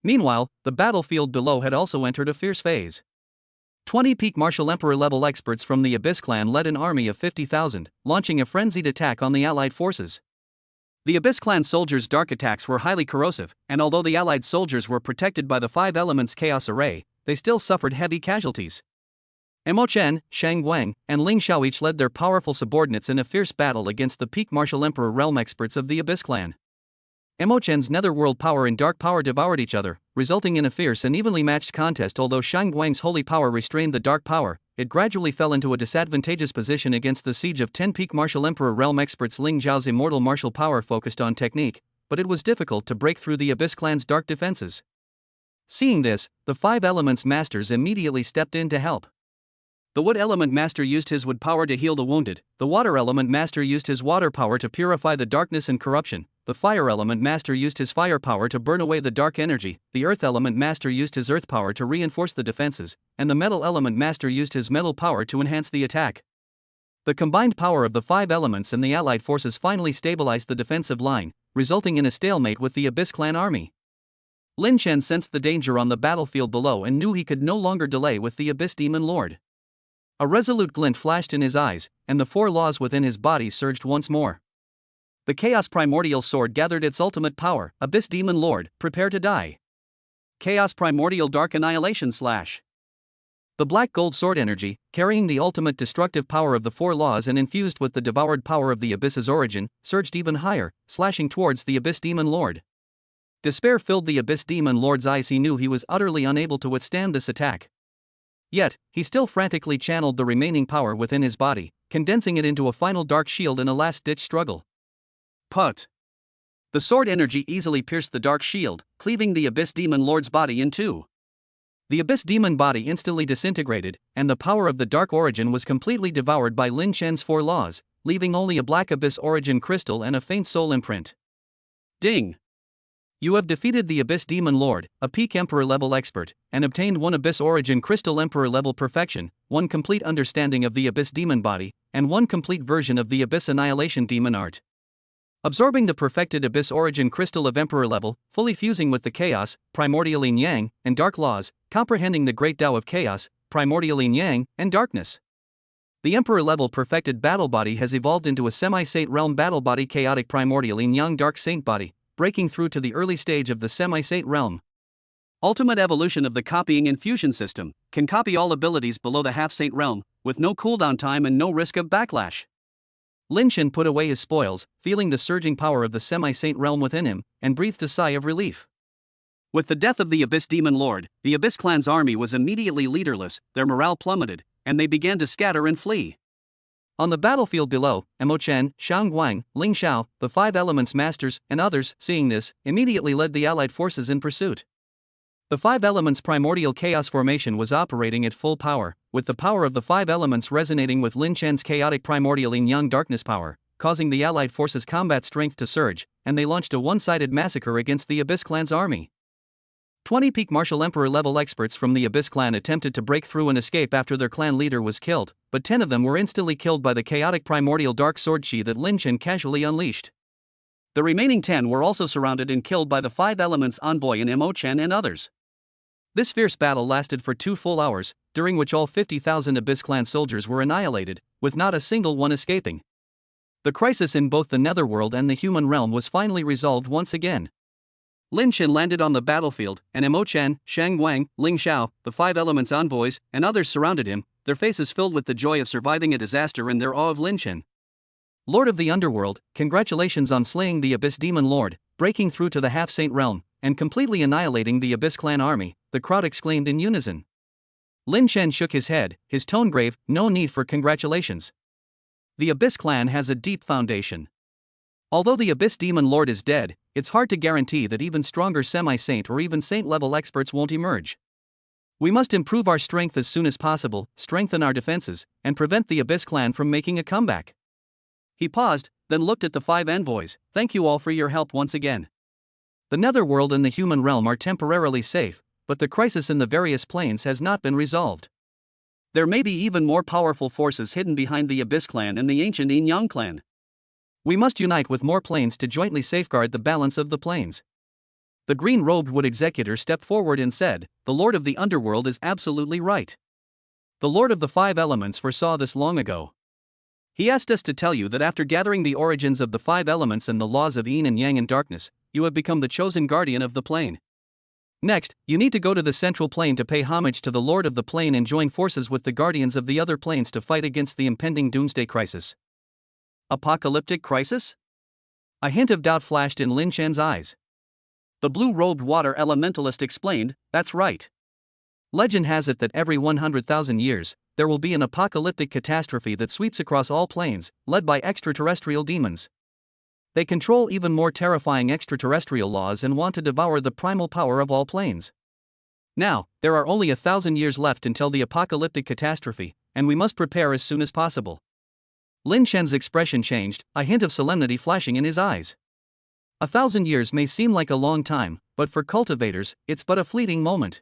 Meanwhile, the battlefield below had also entered a fierce phase. 20 peak martial emperor-level experts from the Abyss clan led an army of 50,000, launching a frenzied attack on the allied forces. The Abyss clan soldiers' dark attacks were highly corrosive, and although the allied soldiers were protected by the 5 elements chaos array, they still suffered heavy casualties. Mo Chen, Shang Guang, and Ling Xiao each led their powerful subordinates in a fierce battle against the peak martial emperor realm experts of the Abyss clan. Mo Chen's netherworld power and dark power devoured each other, resulting in a fierce and evenly matched contest. Although Shang Guang's holy power restrained the dark power, it gradually fell into a disadvantageous position against the siege of 10 peak martial emperor realm experts. Ling Xiao's immortal martial power focused on technique, but it was difficult to break through the Abyss clan's dark defenses. Seeing this, the 5 elements masters immediately stepped in to help. The wood element master used his wood power to heal the wounded, the water element master used his water power to purify the darkness and corruption, the fire element master used his fire power to burn away the dark energy, the earth element master used his earth power to reinforce the defenses, and the metal element master used his metal power to enhance the attack. The combined power of the 5 elements and the allied forces finally stabilized the defensive line, resulting in a stalemate with the Abyss Clan army. Lin Chen sensed the danger on the battlefield below and knew he could no longer delay with the Abyss Demon Lord. A resolute glint flashed in his eyes, and the 4 laws within his body surged once more. The Chaos Primordial Sword gathered its ultimate power. Abyss Demon Lord, prepare to die. Chaos Primordial Dark Annihilation Slash. The black gold sword energy, carrying the ultimate destructive power of the 4 laws and infused with the devoured power of the Abyss's origin, surged even higher, slashing towards the Abyss Demon Lord. Despair filled the Abyss Demon Lord's eyes. He knew he was utterly unable to withstand this attack. Yet, he still frantically channeled the remaining power within his body, condensing it into a final dark shield in a last-ditch struggle. Put. The sword energy easily pierced the dark shield, cleaving the Abyss Demon Lord's body in 2. The Abyss Demon body instantly disintegrated, and the power of the dark origin was completely devoured by Lin Chen's 4 laws, leaving only a black Abyss origin crystal and a faint soul imprint. Ding! You have defeated the Abyss Demon Lord, a peak Emperor-level expert, and obtained 1 Abyss Origin Crystal Emperor-level perfection, 1 complete understanding of the Abyss Demon body, and 1 complete version of the Abyss Annihilation Demon art. Absorbing the perfected Abyss Origin Crystal of Emperor level, fully fusing with the Chaos, Primordial Yin Yang, and Dark Laws, comprehending the Great Tao of Chaos, Primordial Yin Yang, and Darkness. The Emperor-level perfected battle body has evolved into a semi-saint realm battle body, Chaotic Primordial Yin Yang Dark Saint body, breaking through to the early stage of the semi-saint realm. Ultimate evolution of the copying infusion system, can copy all abilities below the half-saint realm, with no cooldown time and no risk of backlash. Lin Chen put away his spoils, feeling the surging power of the semi-saint realm within him, and breathed a sigh of relief. With the death of the Abyss Demon Lord, the Abyss Clan's army was immediately leaderless, their morale plummeted, and they began to scatter and flee. On the battlefield below, Mo Chen, Xiang Guang, Ling Xiao, the 5 elements masters, and others, seeing this, immediately led the allied forces in pursuit. The 5 elements primordial chaos formation was operating at full power, with the power of the 5 elements resonating with Lin Chen's chaotic primordial yin yang darkness power, causing the allied forces' combat strength to surge, and they launched a one-sided massacre against the Abyss Clan's army. 20 peak martial emperor level experts from the Abyss Clan attempted to break through and escape after their clan leader was killed, but 10 of them were instantly killed by the chaotic primordial dark sword chi that Lin Chen casually unleashed. The remaining 10 were also surrounded and killed by the 5 elements envoy and Mo Chen and others. This fierce battle lasted for 2 full hours, during which all 50,000 Abyss Clan soldiers were annihilated, with not a single one escaping. The crisis in both the netherworld and the human realm was finally resolved once again. Lin Chen landed on the battlefield, and Mo Chen, Shang Wang, Ling Xiao, the 5 elements envoys, and others surrounded him, their faces filled with the joy of surviving a disaster and their awe of Lin Chen. Lord of the Underworld, congratulations on slaying the Abyss Demon Lord, breaking through to the half-saint realm, and completely annihilating the Abyss Clan army, the crowd exclaimed in unison. Lin Chen shook his head, his tone grave, no need for congratulations. The Abyss Clan has a deep foundation. Although the Abyss Demon Lord is dead, it's hard to guarantee that even stronger semi-saint or even saint-level experts won't emerge. We must improve our strength as soon as possible, strengthen our defenses, and prevent the Abyss Clan from making a comeback. He paused, then looked at the 5 envoys. Thank you all for your help once again. The netherworld and the human realm are temporarily safe, but the crisis in the various planes has not been resolved. There may be even more powerful forces hidden behind the Abyss Clan and the ancient Yin Yang Clan. We must unite with more planes to jointly safeguard the balance of the planes. The green-robed wood executor stepped forward and said, the Lord of the Underworld is absolutely right. The Lord of the 5 elements foresaw this long ago. He asked us to tell you that after gathering the origins of the 5 elements and the laws of yin and yang and darkness, you have become the chosen guardian of the plane. Next, you need to go to the central plane to pay homage to the Lord of the plane and join forces with the guardians of the other planes to fight against the impending doomsday crisis. Apocalyptic crisis? A hint of doubt flashed in Lin Chen's eyes. The blue-robed water elementalist explained, that's right. Legend has it that every 100,000 years, there will be an apocalyptic catastrophe that sweeps across all planes, led by extraterrestrial demons. They control even more terrifying extraterrestrial laws and want to devour the primal power of all planes. Now, there are only 1,000 years left until the apocalyptic catastrophe, and we must prepare as soon as possible. Lin Shen's expression changed, a hint of solemnity flashing in his eyes. 1,000 years may seem like a long time, but for cultivators, it's but a fleeting moment.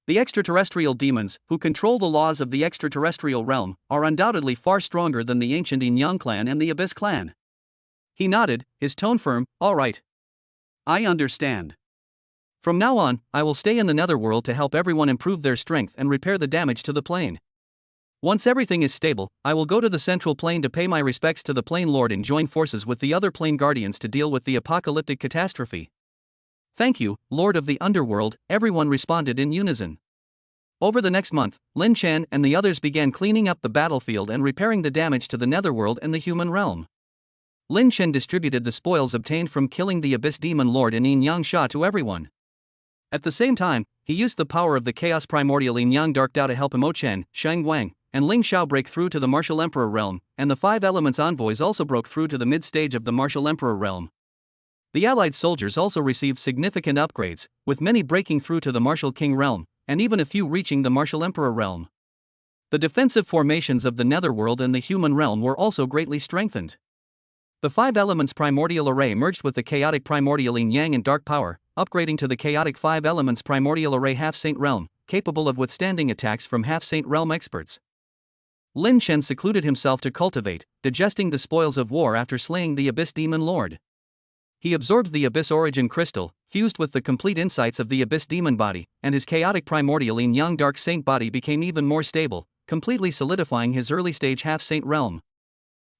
The extraterrestrial demons, who control the laws of the extraterrestrial realm, are undoubtedly far stronger than the ancient Yin Yang clan and the Abyss clan. He nodded, his tone firm. All right. I understand. From now on, I will stay in the netherworld to help everyone improve their strength and repair the damage to the plane. Once everything is stable, I will go to the central plane to pay my respects to the Plane Lord and join forces with the other plane guardians to deal with the apocalyptic catastrophe. Thank you, Lord of the Underworld, everyone responded in unison. Over the next month, Lin Shen and the others began cleaning up the battlefield and repairing the damage to the netherworld and the human realm. Lin Shen distributed the spoils obtained from killing the Abyss Demon Lord and Yin Yang Sha to everyone. At the same time, he used the power of the Chaos Primordial Yin Yang Dark Dao to help Mo Chen, Shang Guang, and Ling Xiao break through to the Martial Emperor realm, and the Five Elements envoys also broke through to the mid-stage of the Martial Emperor realm. The allied soldiers also received significant upgrades, with many breaking through to the Martial King realm, and even a few reaching the Martial Emperor realm. The defensive formations of the netherworld and the human realm were also greatly strengthened. The Five Elements Primordial Array merged with the Chaotic Primordial Yin Yang and Dark Power, upgrading to the Chaotic Five Elements Primordial Array Half-Saint Realm, capable of withstanding attacks from Half-Saint Realm experts. Lin Shen secluded himself to cultivate, digesting the spoils of war after slaying the Abyss Demon Lord. He absorbed the Abyss Origin Crystal, fused with the complete insights of the Abyss Demon Body, and his Chaotic Primordial Yin Yang Dark Saint Body became even more stable, completely solidifying his early-stage Half-Saint Realm.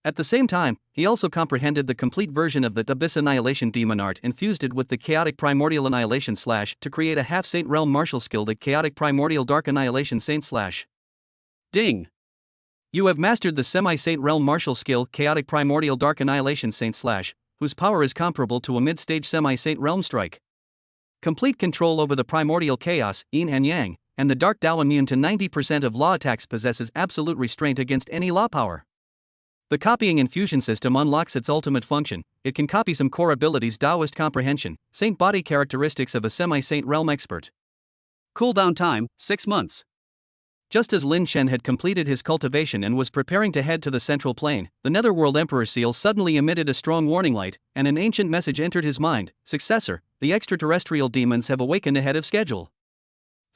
At the same time, he also comprehended the complete version of the Abyss Annihilation Demon Art and fused it with the Chaotic Primordial Annihilation / to create a Half-Saint Realm martial skill, the Chaotic Primordial Dark Annihilation Saint / Ding! You have mastered the Semi-Saint Realm martial skill Chaotic Primordial Dark Annihilation Saint / whose power is comparable to a mid-stage Semi-Saint Realm strike. Complete control over the primordial chaos, Yin and Yang, and the Dark Dao immune to 90% of law attacks possesses absolute restraint against any law power. The copying infusion system unlocks its ultimate function. It can copy some core abilities: Daoist comprehension, Saint body characteristics of a Semi-Saint Realm expert. Cooldown time, 6 months. Just as Lin Shen had completed his cultivation and was preparing to head to the central plane, the Netherworld Emperor Seal suddenly emitted a strong warning light, and an ancient message entered his mind. Successor, the extraterrestrial demons have awakened ahead of schedule.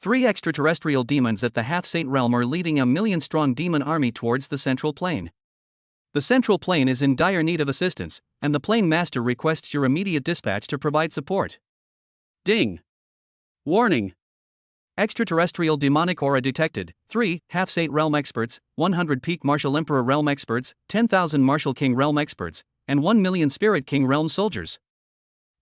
3 extraterrestrial demons at the Half-Saint Realm are leading a 1,000,000-strong demon army towards the central plane. The central plane is in dire need of assistance, and the plane master requests your immediate dispatch to provide support. Ding! Warning! Extraterrestrial demonic aura detected. 3 Half-Saint Realm experts, 100 peak Martial Emperor Realm experts, 10,000 Martial King Realm experts, and 1,000,000 Spirit King Realm soldiers.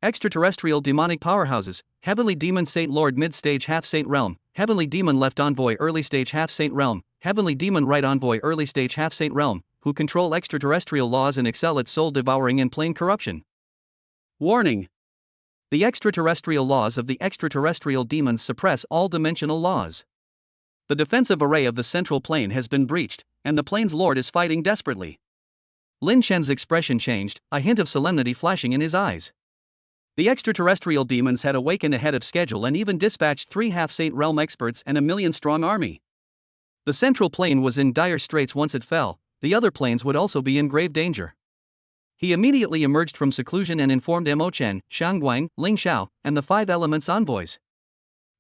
Extraterrestrial demonic powerhouses: Heavenly Demon Saint Lord Mid-Stage Half-Saint Realm, Heavenly Demon Left Envoy Early Stage Half-Saint Realm, Heavenly Demon Right Envoy Early Stage Half-Saint Realm, who control extraterrestrial laws and excel at soul devouring and plane corruption. Warning! The extraterrestrial laws of the extraterrestrial demons suppress all dimensional laws. The defensive array of the central plane has been breached, and the plane's lord is fighting desperately. Lin Shen's expression changed, a hint of solemnity flashing in his eyes. The extraterrestrial demons had awakened ahead of schedule and even dispatched 3 Half-Saint Realm experts and a 1,000,000-strong army. The central plane was in dire straits. Once it fell, the other planes would also be in grave danger. He immediately emerged from seclusion and informed Mo Chen, Shang Guang, Ling Xiao, and the 5 Elements envoys.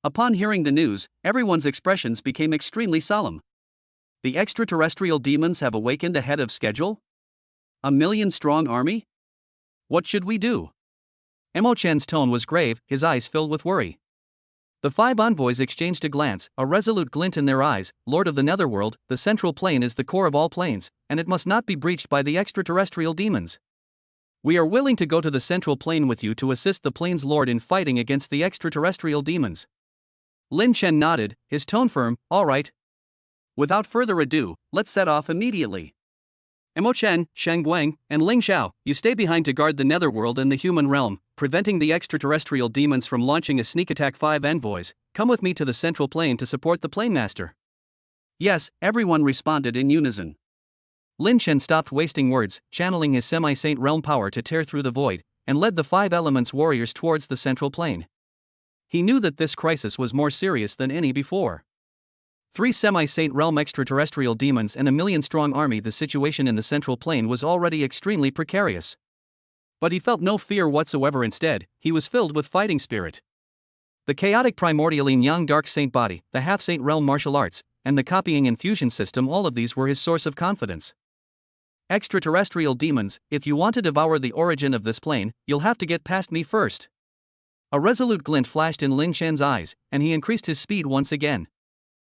Upon hearing the news, everyone's expressions became extremely solemn. The extraterrestrial demons have awakened ahead of schedule? A 1,000,000-strong army? What should we do? Mo Chen's tone was grave, his eyes filled with worry. The 5 envoys exchanged a glance, a resolute glint in their eyes. Lord of the Netherworld, the central plane is the core of all planes, and it must not be breached by the extraterrestrial demons. We are willing to go to the central plane with you to assist the plane's lord in fighting against the extraterrestrial demons. Lin Shen nodded, his tone firm. All right. Without further ado, let's set off immediately. Mo Chen, Shang Guang, and Ling Xiao, you stay behind to guard the netherworld and the human realm, preventing the extraterrestrial demons from launching a sneak attack. 5 envoys, come with me to the central plane to support the plane master. Yes, everyone responded in unison. Lin Shen stopped wasting words, channeling his Semi-Saint Realm power to tear through the void, and led the 5 Elements warriors towards the central plane. He knew that this crisis was more serious than any before. 3 semi-saint realm extraterrestrial demons and a million-strong army. The situation in the central plane was already extremely precarious. But he felt no fear whatsoever. Instead, he was filled with fighting spirit. The chaotic primordial yin-yang dark saint body, the half-saint realm martial arts, and the copying and fusion system, all of these were his source of confidence. Extraterrestrial demons, if you want to devour the origin of this plane, you'll have to get past me first. A resolute glint flashed in Lin Shen's eyes, and he increased his speed once again.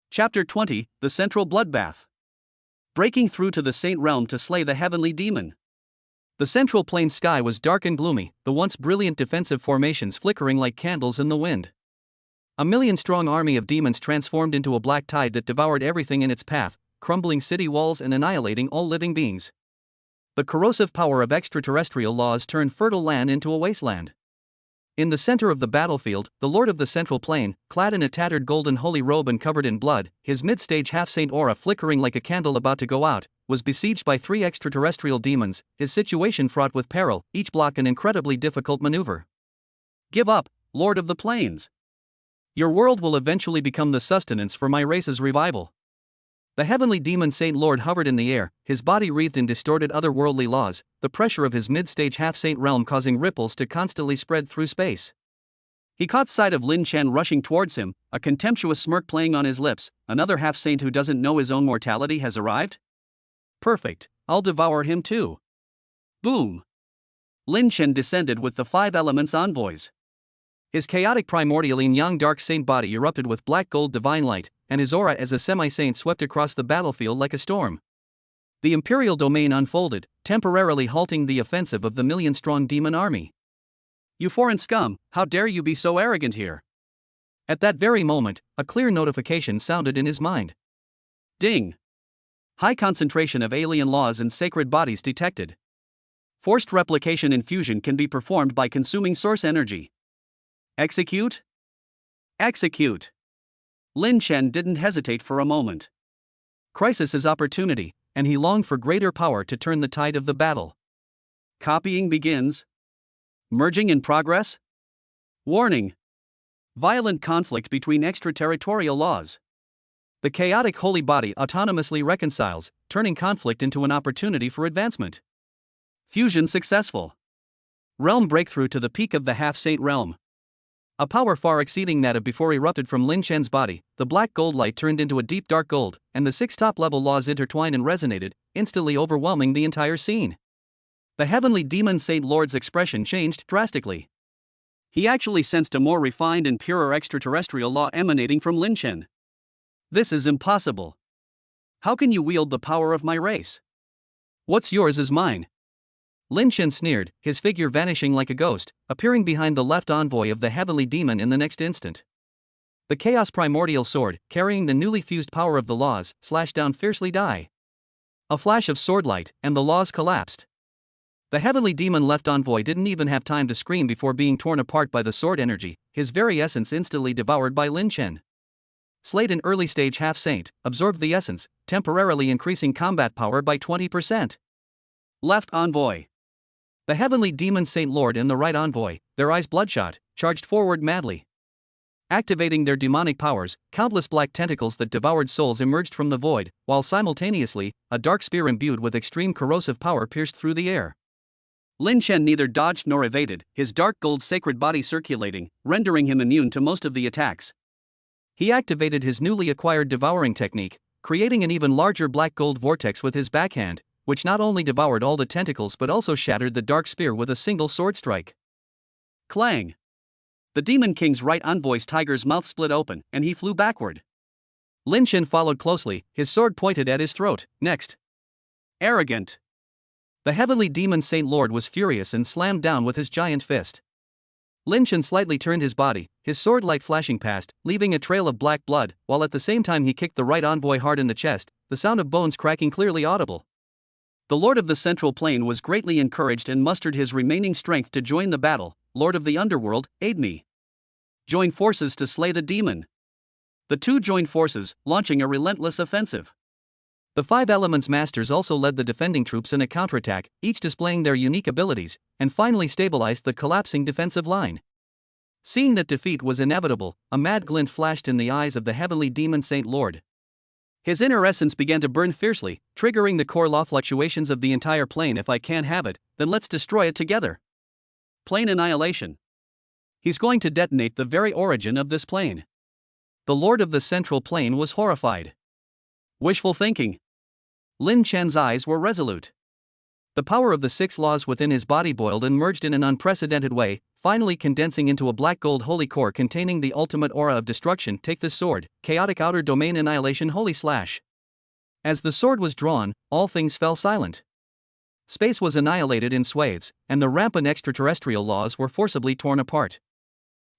Chapter 20, The Central Bloodbath. Breaking through to the Saint Realm to slay the heavenly demon. The central plane's sky was dark and gloomy, the once brilliant defensive formations flickering like candles in the wind. A million-strong army of demons transformed into a black tide that devoured everything in its path, crumbling city walls and annihilating all living beings. The corrosive power of extraterrestrial laws turned fertile land into a wasteland. In the center of the battlefield, the Lord of the Central Plane, clad in a tattered golden holy robe and covered in blood, his mid-stage half-saint aura flickering like a candle about to go out, was besieged by 3 extraterrestrial demons, his situation fraught with peril, each block an incredibly difficult maneuver. Give up, Lord of the Plains. Your world will eventually become the sustenance for my race's revival. The heavenly demon Saint Lord hovered in the air, his body wreathed in distorted otherworldly laws, the pressure of his mid-stage half-saint realm causing ripples to constantly spread through space. He caught sight of Lin Chen rushing towards him, a contemptuous smirk playing on his lips. Another half-saint who doesn't know his own mortality has arrived? Perfect, I'll devour him too. Boom! Lin Chen descended with the 5 elements envoys. His chaotic primordial yin-yang dark saint body erupted with black gold divine light, and his aura as a semi-saint swept across the battlefield like a storm. The imperial domain unfolded, temporarily halting the offensive of the million-strong demon army. You foreign scum, how dare you be so arrogant here? At that very moment, a clear notification sounded in his mind. Ding! High concentration of alien laws and sacred bodies detected. Forced replication infusion can be performed by consuming source energy. Execute? Execute! Lin Chen didn't hesitate for a moment. Crisis is opportunity, and he longed for greater power to turn the tide of the battle. Copying begins. Merging in progress? Warning! Violent conflict between extraterritorial laws. The chaotic holy body autonomously reconciles, turning conflict into an opportunity for advancement. Fusion successful. Realm breakthrough to the peak of the half-saint realm. A power far exceeding that of before erupted from Lin Shen's body. The black gold light turned into a deep dark gold, and the 6 top-level laws intertwined and resonated, instantly overwhelming the entire scene. The heavenly demon Saint Lord's expression changed drastically. He actually sensed a more refined and purer extraterrestrial law emanating from Lin Chen. This is impossible. How can you wield the power of my race? What's yours is mine. Lin Chen sneered, his figure vanishing like a ghost, appearing behind the left envoy of the heavenly demon in the next instant. The chaos primordial sword, carrying the newly fused power of the laws, slashed down fiercely. Die. A flash of swordlight, and the laws collapsed. The heavenly demon left envoy didn't even have time to scream before being torn apart by the sword energy, his very essence instantly devoured by Lin Chen. Slade, an early stage half-saint, absorbed the essence, temporarily increasing combat power by 20%. Left envoy. The heavenly demon Saint Lord and the right envoy, their eyes bloodshot, charged forward madly. Activating their demonic powers, countless black tentacles that devoured souls emerged from the void, while simultaneously, a dark spear imbued with extreme corrosive power pierced through the air. Lin Chen neither dodged nor evaded, his dark gold sacred body circulating, rendering him immune to most of the attacks. He activated his newly acquired devouring technique, creating an even larger black gold vortex with his backhand, which not only devoured all the tentacles but also shattered the dark spear with a single sword strike. Clang! The Demon King's right envoy's tiger's mouth split open, and he flew backward. Lin Chen followed closely, his sword pointed at his throat. Next. Arrogant! The heavenly demon Saint Lord was furious and slammed down with his giant fist. Lin Chen slightly turned his body, his sword light flashing past, leaving a trail of black blood, while at the same time he kicked the right envoy hard in the chest, the sound of bones cracking clearly audible. The Lord of the Central Plane was greatly encouraged and mustered his remaining strength to join the battle. Lord of the Underworld, aid me. Join forces to slay the demon. The two joined forces, launching a relentless offensive. The 5 Elements Masters also led the defending troops in a counterattack, each displaying their unique abilities, and finally stabilized the collapsing defensive line. Seeing that defeat was inevitable, a mad glint flashed in the eyes of the heavenly demon Saint Lord. His inner essence began to burn fiercely, triggering the core law fluctuations of the entire plane. If I can't have it, then let's destroy it together. Plane annihilation. He's going to detonate the very origin of this plane. The Lord of the Central Plane was horrified. Wishful thinking. Lin Chen's eyes were resolute. The power of the 6 laws within his body boiled and merged in an unprecedented way, finally condensing into a black gold holy core containing the ultimate aura of destruction. Take this sword, chaotic outer domain annihilation holy slash. As the sword was drawn, all things fell silent. Space was annihilated in swathes, and the rampant extraterrestrial laws were forcibly torn apart.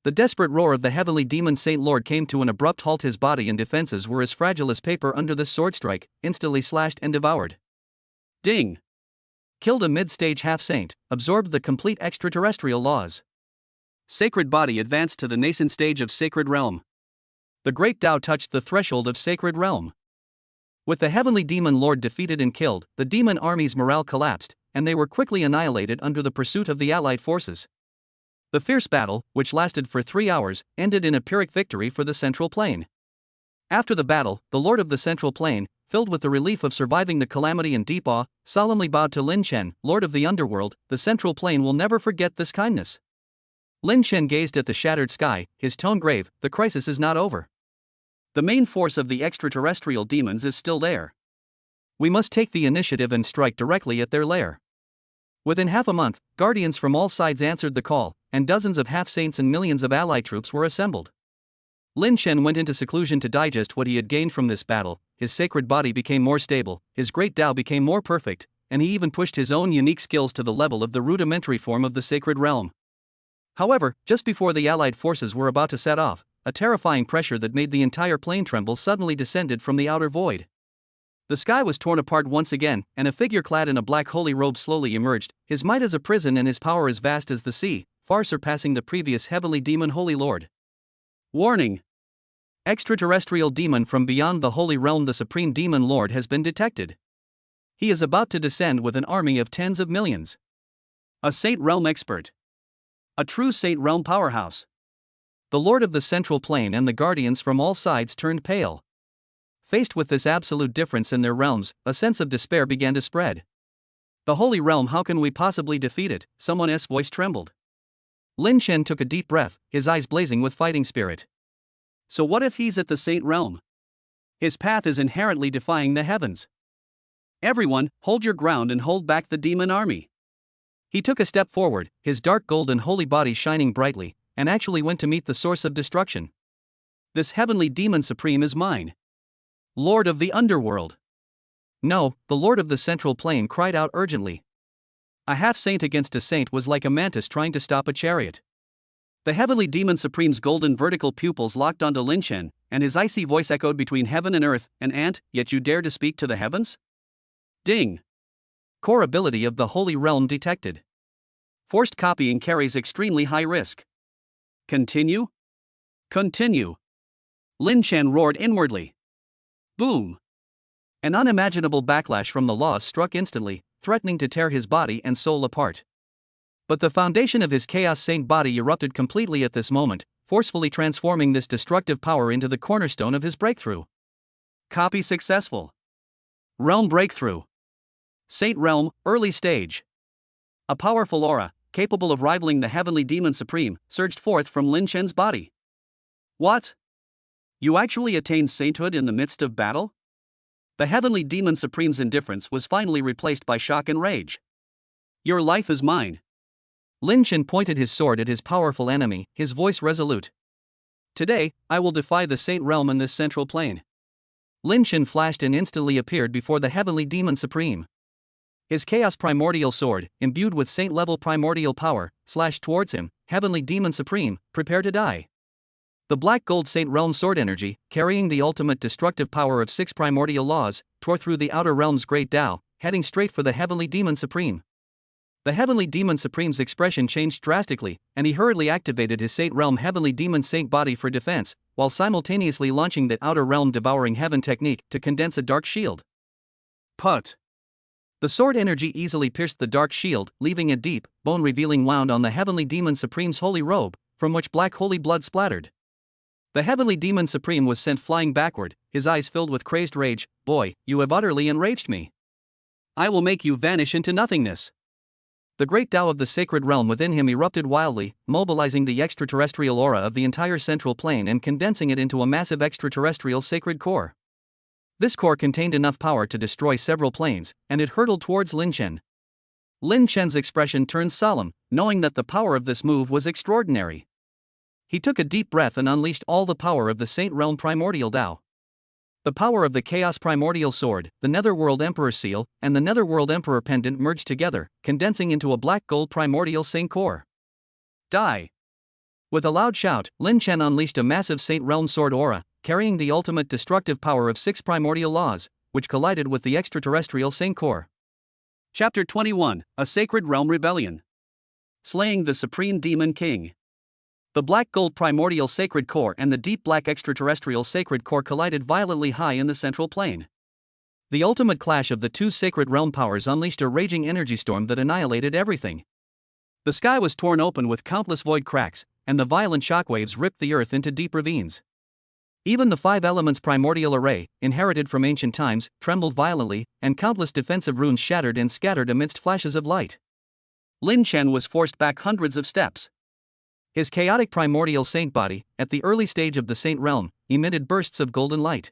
The desperate roar of the heavenly demon Saint Lord came to an abrupt halt. His body and defenses were as fragile as paper under this sword strike, instantly slashed and devoured. Ding! Killed a mid-stage half-saint, absorbed the complete extraterrestrial laws. Sacred body advanced to the nascent stage of sacred realm. The great Tao touched the threshold of sacred realm. With the heavenly demon lord defeated and killed, the demon army's morale collapsed, and they were quickly annihilated under the pursuit of the allied forces. The fierce battle, which lasted for 3 hours, ended in a Pyrrhic victory for the Central Plane. After the battle, the Lord of the Central Plane, filled with the relief of surviving the calamity and deep awe, solemnly bowed to Lin Chen, Lord of the Underworld. The Central Plane will never forget this kindness. Lin Chen gazed at the shattered sky, his tone grave. The crisis is not over. The main force of the extraterrestrial demons is still there. We must take the initiative and strike directly at their lair. Within half a month, guardians from all sides answered the call, and dozens of half-saints and millions of allied troops were assembled. Lin Chen went into seclusion to digest what he had gained from this battle. His sacred body became more stable, his great Tao became more perfect, and he even pushed his own unique skills to the level of the rudimentary form of the sacred realm. However, just before the allied forces were about to set off, a terrifying pressure that made the entire plane tremble suddenly descended from the outer void. The sky was torn apart once again, and a figure clad in a black holy robe slowly emerged, his might as a prison and his power as vast as the sea, far surpassing the previous heavenly demon Holy Lord. Warning! Extraterrestrial demon from beyond the Holy Realm. The Supreme Demon Lord has been detected. He is about to descend with an army of tens of millions. A Saint Realm expert. A true Saint Realm powerhouse. The Lord of the Central Plane and the guardians from all sides turned pale. Faced with this absolute difference in their realms, a sense of despair began to spread. The Holy Realm, how can we possibly defeat it? Someone's voice trembled. Lin Chen took a deep breath, his eyes blazing with fighting spirit. So what if he's at the Saint Realm? His path is inherently defying the heavens. Everyone, hold your ground and hold back the demon army. He took a step forward, his dark golden holy body shining brightly, and actually went to meet the source of destruction. This heavenly demon supreme is mine. Lord of the Underworld. No, the Lord of the Central Plane cried out urgently. A half-saint against a saint was like a mantis trying to stop a chariot. The heavenly demon supreme's golden vertical pupils locked onto Lin Chen, and his icy voice echoed between heaven and earth. An ant, yet you dare to speak to the heavens? Ding! Core ability of the Holy Realm detected. Forced copying carries extremely high risk. Continue? Continue. Lin Chen roared inwardly. Boom! An unimaginable backlash from the laws struck instantly, threatening to tear his body and soul apart. But the foundation of his Chaos Saint body erupted completely at this moment, forcefully transforming this destructive power into the cornerstone of his breakthrough. Copy successful. Realm breakthrough. Saint Realm, early stage. A powerful aura, capable of rivaling the heavenly demon supreme, surged forth from Lin Chen's body. What? You actually attained sainthood in the midst of battle? The heavenly demon supreme's indifference was finally replaced by shock and rage. Your life is mine. Lin Chen pointed his sword at his powerful enemy, his voice resolute. Today, I will defy the Saint Realm in this Central Plane. Lin Chen flashed and instantly appeared before the heavenly demon supreme. His chaos primordial sword, imbued with saint-level primordial power, slashed towards him. Heavenly demon supreme, prepare to die. The black gold Saint Realm sword energy, carrying the ultimate destructive power of 6 primordial laws, tore through the outer realm's great Tao, heading straight for the heavenly demon supreme. The heavenly demon supreme's expression changed drastically, and he hurriedly activated his Saint Realm heavenly demon saint body for defense, while simultaneously launching the outer realm devouring heaven technique to condense a dark shield. Put. The sword energy easily pierced the dark shield, leaving a deep, bone-revealing wound on the heavenly demon supreme's holy robe, from which black holy blood splattered. The heavenly demon supreme was sent flying backward, his eyes filled with crazed rage. Boy, you have utterly enraged me. I will make you vanish into nothingness. The great Tao of the sacred realm within him erupted wildly, mobilizing the extraterrestrial aura of the entire central plane and condensing it into a massive extraterrestrial sacred core. This core contained enough power to destroy several planes, and it hurtled towards Lin Chen. Lin Chen's expression turned solemn, knowing that the power of this move was extraordinary. He took a deep breath and unleashed all the power of the Saint Realm Primordial Tao. The power of the Chaos Primordial Sword, the Netherworld Emperor Seal, and the Netherworld Emperor Pendant merged together, condensing into a black gold primordial Saint Core. Die! With a loud shout, Lin Chen unleashed a massive Saint Realm Sword aura, carrying the ultimate destructive power of 6 primordial laws, which collided with the extraterrestrial Saint Core. Chapter 21, A Sacred Realm Rebellion. Slaying the Supreme Demon King. The black gold primordial sacred core and the deep black extraterrestrial sacred core collided violently high in the central plane. The ultimate clash of the two sacred realm powers unleashed a raging energy storm that annihilated everything. The sky was torn open with countless void cracks, and the violent shockwaves ripped the earth into deep ravines. Even the 5 elements primordial array, inherited from ancient times, trembled violently, and countless defensive runes shattered and scattered amidst flashes of light. Lin Chen was forced back hundreds of steps. His chaotic primordial saint body, at the early stage of the saint realm, emitted bursts of golden light.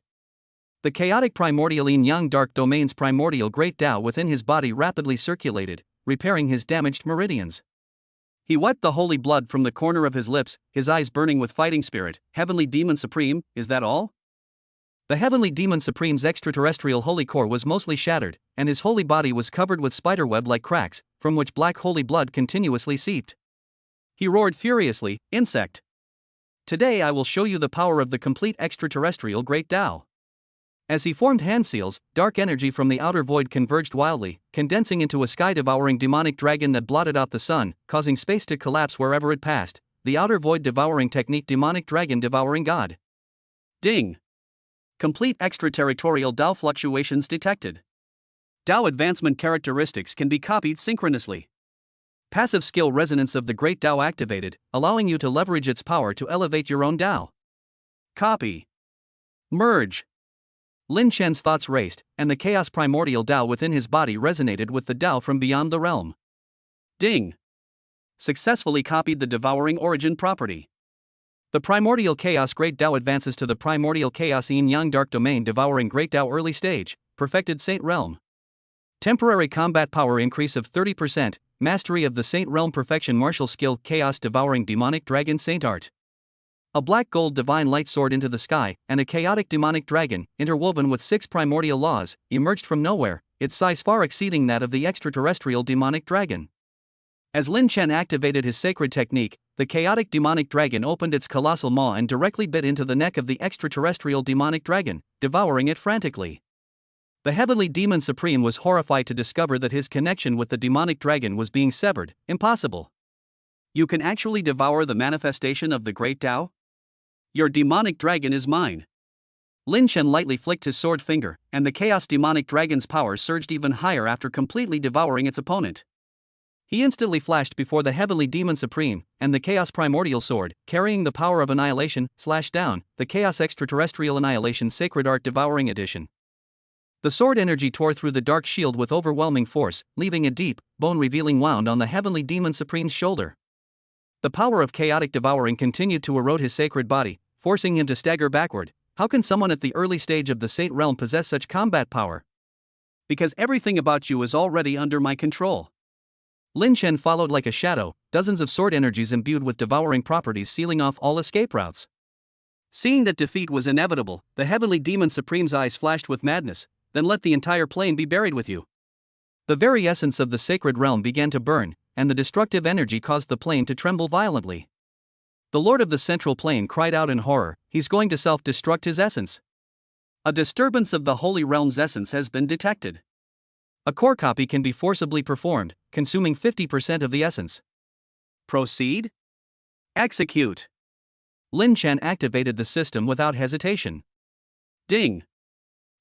The chaotic primordial yin-yang dark domain's primordial great Tao within his body rapidly circulated, repairing his damaged meridians. He wiped the holy blood from the corner of his lips, his eyes burning with fighting spirit. Heavenly Demon Supreme, is that all? The Heavenly Demon Supreme's extraterrestrial holy core was mostly shattered, and his holy body was covered with spiderweb-like cracks, from which black holy blood continuously seeped. He roared furiously, "Insect! Today I will show you the power of the complete extraterrestrial Great Tao." As he formed hand seals, dark energy from the outer void converged wildly, condensing into a sky-devouring demonic dragon that blotted out the sun, causing space to collapse wherever it passed. The outer void devouring technique, demonic dragon devouring god. Ding! Complete extraterritorial Tao fluctuations detected. Tao advancement characteristics can be copied synchronously. Passive skill resonance of the Great Tao activated, allowing you to leverage its power to elevate your own Tao. Copy. Merge. Lin Chen's thoughts raced, and the chaos primordial Tao within his body resonated with the Tao from beyond the realm. Ding. Successfully copied the devouring origin property. The primordial chaos Great Tao advances to the primordial chaos yin-yang dark domain devouring Great Tao early stage, perfected Saint Realm. Temporary combat power increase of 30%, mastery of the Saint Realm perfection martial skill chaos devouring demonic dragon Saint Art. A black gold divine light soared into the sky, and a chaotic demonic dragon, interwoven with 6 primordial laws, emerged from nowhere, its size far exceeding that of the extraterrestrial demonic dragon. As Lin Chen activated his sacred technique, the chaotic demonic dragon opened its colossal maw and directly bit into the neck of the extraterrestrial demonic dragon, devouring it frantically. The Heavenly Demon Supreme was horrified to discover that his connection with the demonic dragon was being severed. Impossible. You can actually devour the manifestation of the Great Tao? Your demonic dragon is mine. Lin Chen lightly flicked his sword finger, and the chaos demonic dragon's power surged even higher after completely devouring its opponent. He instantly flashed before the Heavenly Demon Supreme, and the Chaos Primordial Sword, carrying the power of annihilation, slashed down, the Chaos Extraterrestrial Annihilation Sacred Art Devouring Edition. The sword energy tore through the dark shield with overwhelming force, leaving a deep, bone-revealing wound on the Heavenly Demon Supreme's shoulder. The power of chaotic devouring continued to erode his sacred body, forcing him to stagger backward. How can someone at the early stage of the Saint Realm possess such combat power? Because everything about you is already under my control. Lin Chen followed like a shadow, dozens of sword energies imbued with devouring properties sealing off all escape routes. Seeing that defeat was inevitable, the Heavenly Demon Supreme's eyes flashed with madness. Then let the entire plane be buried with you. The very essence of the sacred realm began to burn, and the destructive energy caused the plane to tremble violently. The Lord of the Central Plane cried out in horror, he's going to self-destruct his essence. A disturbance of the Holy Realm's essence has been detected. A core copy can be forcibly performed, consuming 50% of the essence. Proceed? Execute. Lin Chen activated the system without hesitation. Ding.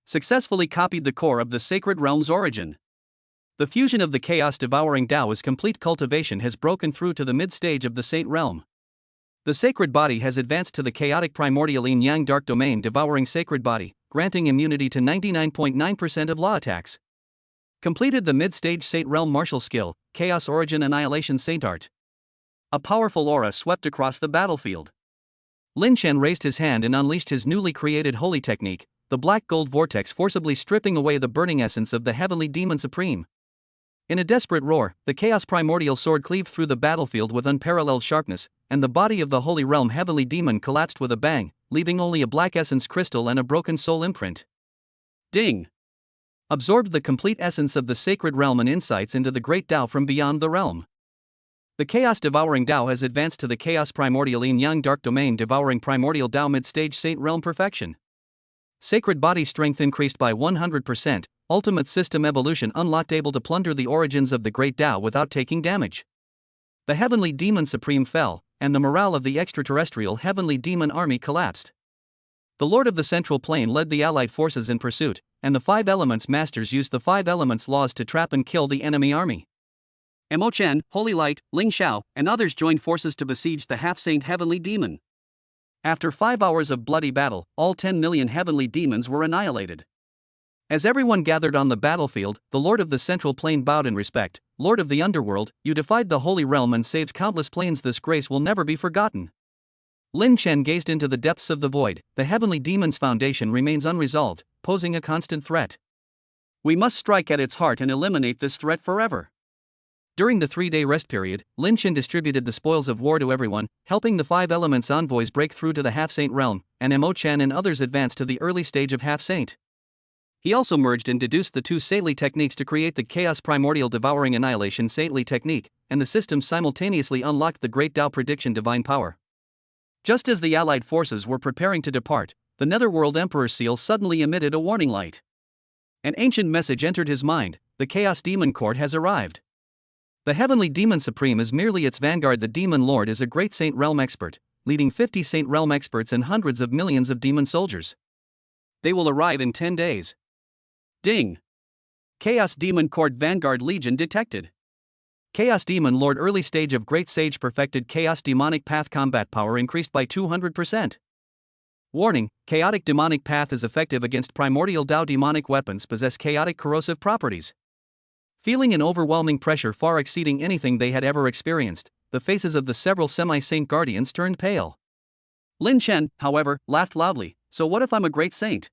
Successfully copied the core of the sacred realm's origin. The fusion of the chaos-devouring Tao's complete cultivation has broken through to the mid-stage of the Saint Realm. The sacred body has advanced to the chaotic primordial yin-yang dark domain, devouring sacred body, granting immunity to 99.9% of law attacks. Completed the mid-stage Saint Realm martial skill, Chaos Origin Annihilation Saint Art. A powerful aura swept across the battlefield. Lin Chen raised his hand and unleashed his newly created holy technique, the black gold vortex, forcibly stripping away the burning essence of the heavenly demon supreme. In a desperate roar, the chaos primordial sword cleaved through the battlefield with unparalleled sharpness, and the body of the holy realm heavenly demon collapsed with a bang, leaving only a black essence crystal and a broken soul imprint. Ding! Absorbed the complete essence of the sacred realm and insights into the great Tao from beyond the realm. The chaos-devouring Tao has advanced to the chaos primordial yin-yang dark domain, devouring primordial Tao mid-stage Saint Realm perfection. Sacred body strength increased by 100%, ultimate system evolution unlocked, able to plunder the origins of the great Tao without taking damage. The heavenly demon supreme fell, and the morale of the extraterrestrial heavenly demon army collapsed. The Lord of the Central Plane led the allied forces in pursuit, and the Five Elements Masters used the Five Elements laws to trap and kill the enemy army. Mo Chen, Holy Light, Ling Xiao, and others joined forces to besiege the half-saint heavenly demon. After 5 hours of bloody battle, all 10 million heavenly demons were annihilated. As everyone gathered on the battlefield, the Lord of the Central Plane bowed in respect. Lord of the Underworld, you defied the Holy Realm and saved countless planes. This grace will never be forgotten. Lin Chen gazed into the depths of the void. The heavenly demon's foundation remains unresolved, posing a constant threat. We must strike at its heart and eliminate this threat forever. During the 3-day rest period, Lin Chen distributed the spoils of war to everyone, helping the Five Elements envoys break through to the Half-Saint realm, and Mo Chen and others advance to the early stage of Half-Saint. He also merged and deduced the two saintly techniques to create the Chaos Primordial Devouring Annihilation saintly technique, and the system simultaneously unlocked the Great Tao Prediction divine power. Just as the allied forces were preparing to depart, the Netherworld Emperor Seal suddenly emitted a warning light. An ancient message entered his mind: the Chaos Demon Court has arrived. The Heavenly Demon Supreme is merely its vanguard. The Demon Lord is a great Saint Realm expert, leading 50 Saint Realm experts and hundreds of millions of demon soldiers. They will arrive in 10 days. Ding! Chaos Demon Court Vanguard Legion detected. Chaos Demon Lord early stage of Great Sage perfected. Chaos Demonic Path combat power increased by 200%. Warning: Chaotic Demonic Path is effective against primordial Tao. Demonic weapons possess chaotic corrosive properties. Feeling an overwhelming pressure far exceeding anything they had ever experienced, the faces of the several semi-saint guardians turned pale. Lin Chen, however, laughed loudly. So what if I'm a great saint?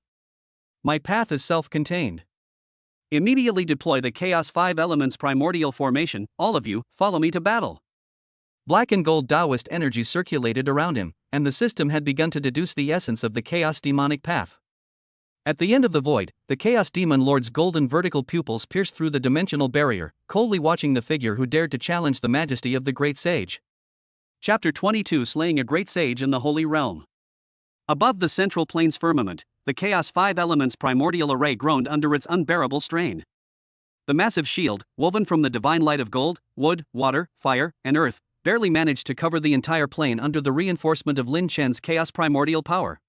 My path is self-contained. Immediately deploy the Chaos 5 Elements Primordial Formation. All of you, follow me to battle. Black and gold Taoist energy circulated around him, and the system had begun to deduce the essence of the Chaos Demonic Path. At the end of the void, the Chaos Demon Lord's golden vertical pupils pierced through the dimensional barrier, coldly watching the figure who dared to challenge the majesty of the Great Sage. Chapter 22: Slaying a Great Sage in the Holy Realm. Above the Central Plane's firmament, the Chaos 5 Elements Primordial Array groaned under its unbearable strain. The massive shield, woven from the divine light of gold, wood, water, fire, and earth, barely managed to cover the entire plane under the reinforcement of Lin Chen's Chaos Primordial power.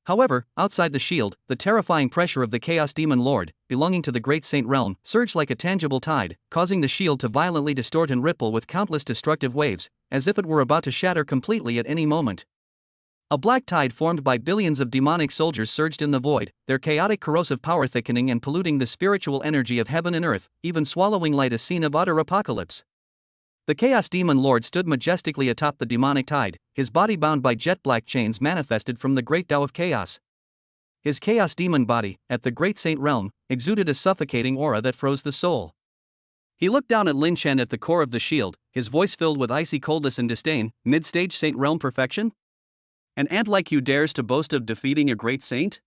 However, outside the shield, the terrifying pressure of the Chaos Demon Lord, belonging to the Great Saint Realm, surged like a tangible tide, causing the shield to violently distort and ripple with countless destructive waves, as if it were about to shatter completely at any moment. A black tide formed by billions of demonic soldiers surged in the void, their chaotic corrosive power thickening and polluting the spiritual energy of heaven and earth, even swallowing light, a scene of utter apocalypse. The Chaos Demon Lord stood majestically atop the demonic tide, his body bound by jet-black chains manifested from the great Tao of Chaos. His Chaos Demon body, at the Great Saint Realm, exuded a suffocating aura that froze the soul. He looked down at Lin Chen at the core of the shield, his voice filled with icy coldness and disdain. Mid-stage Saint Realm perfection? An ant like you dares to boast of defeating a great saint?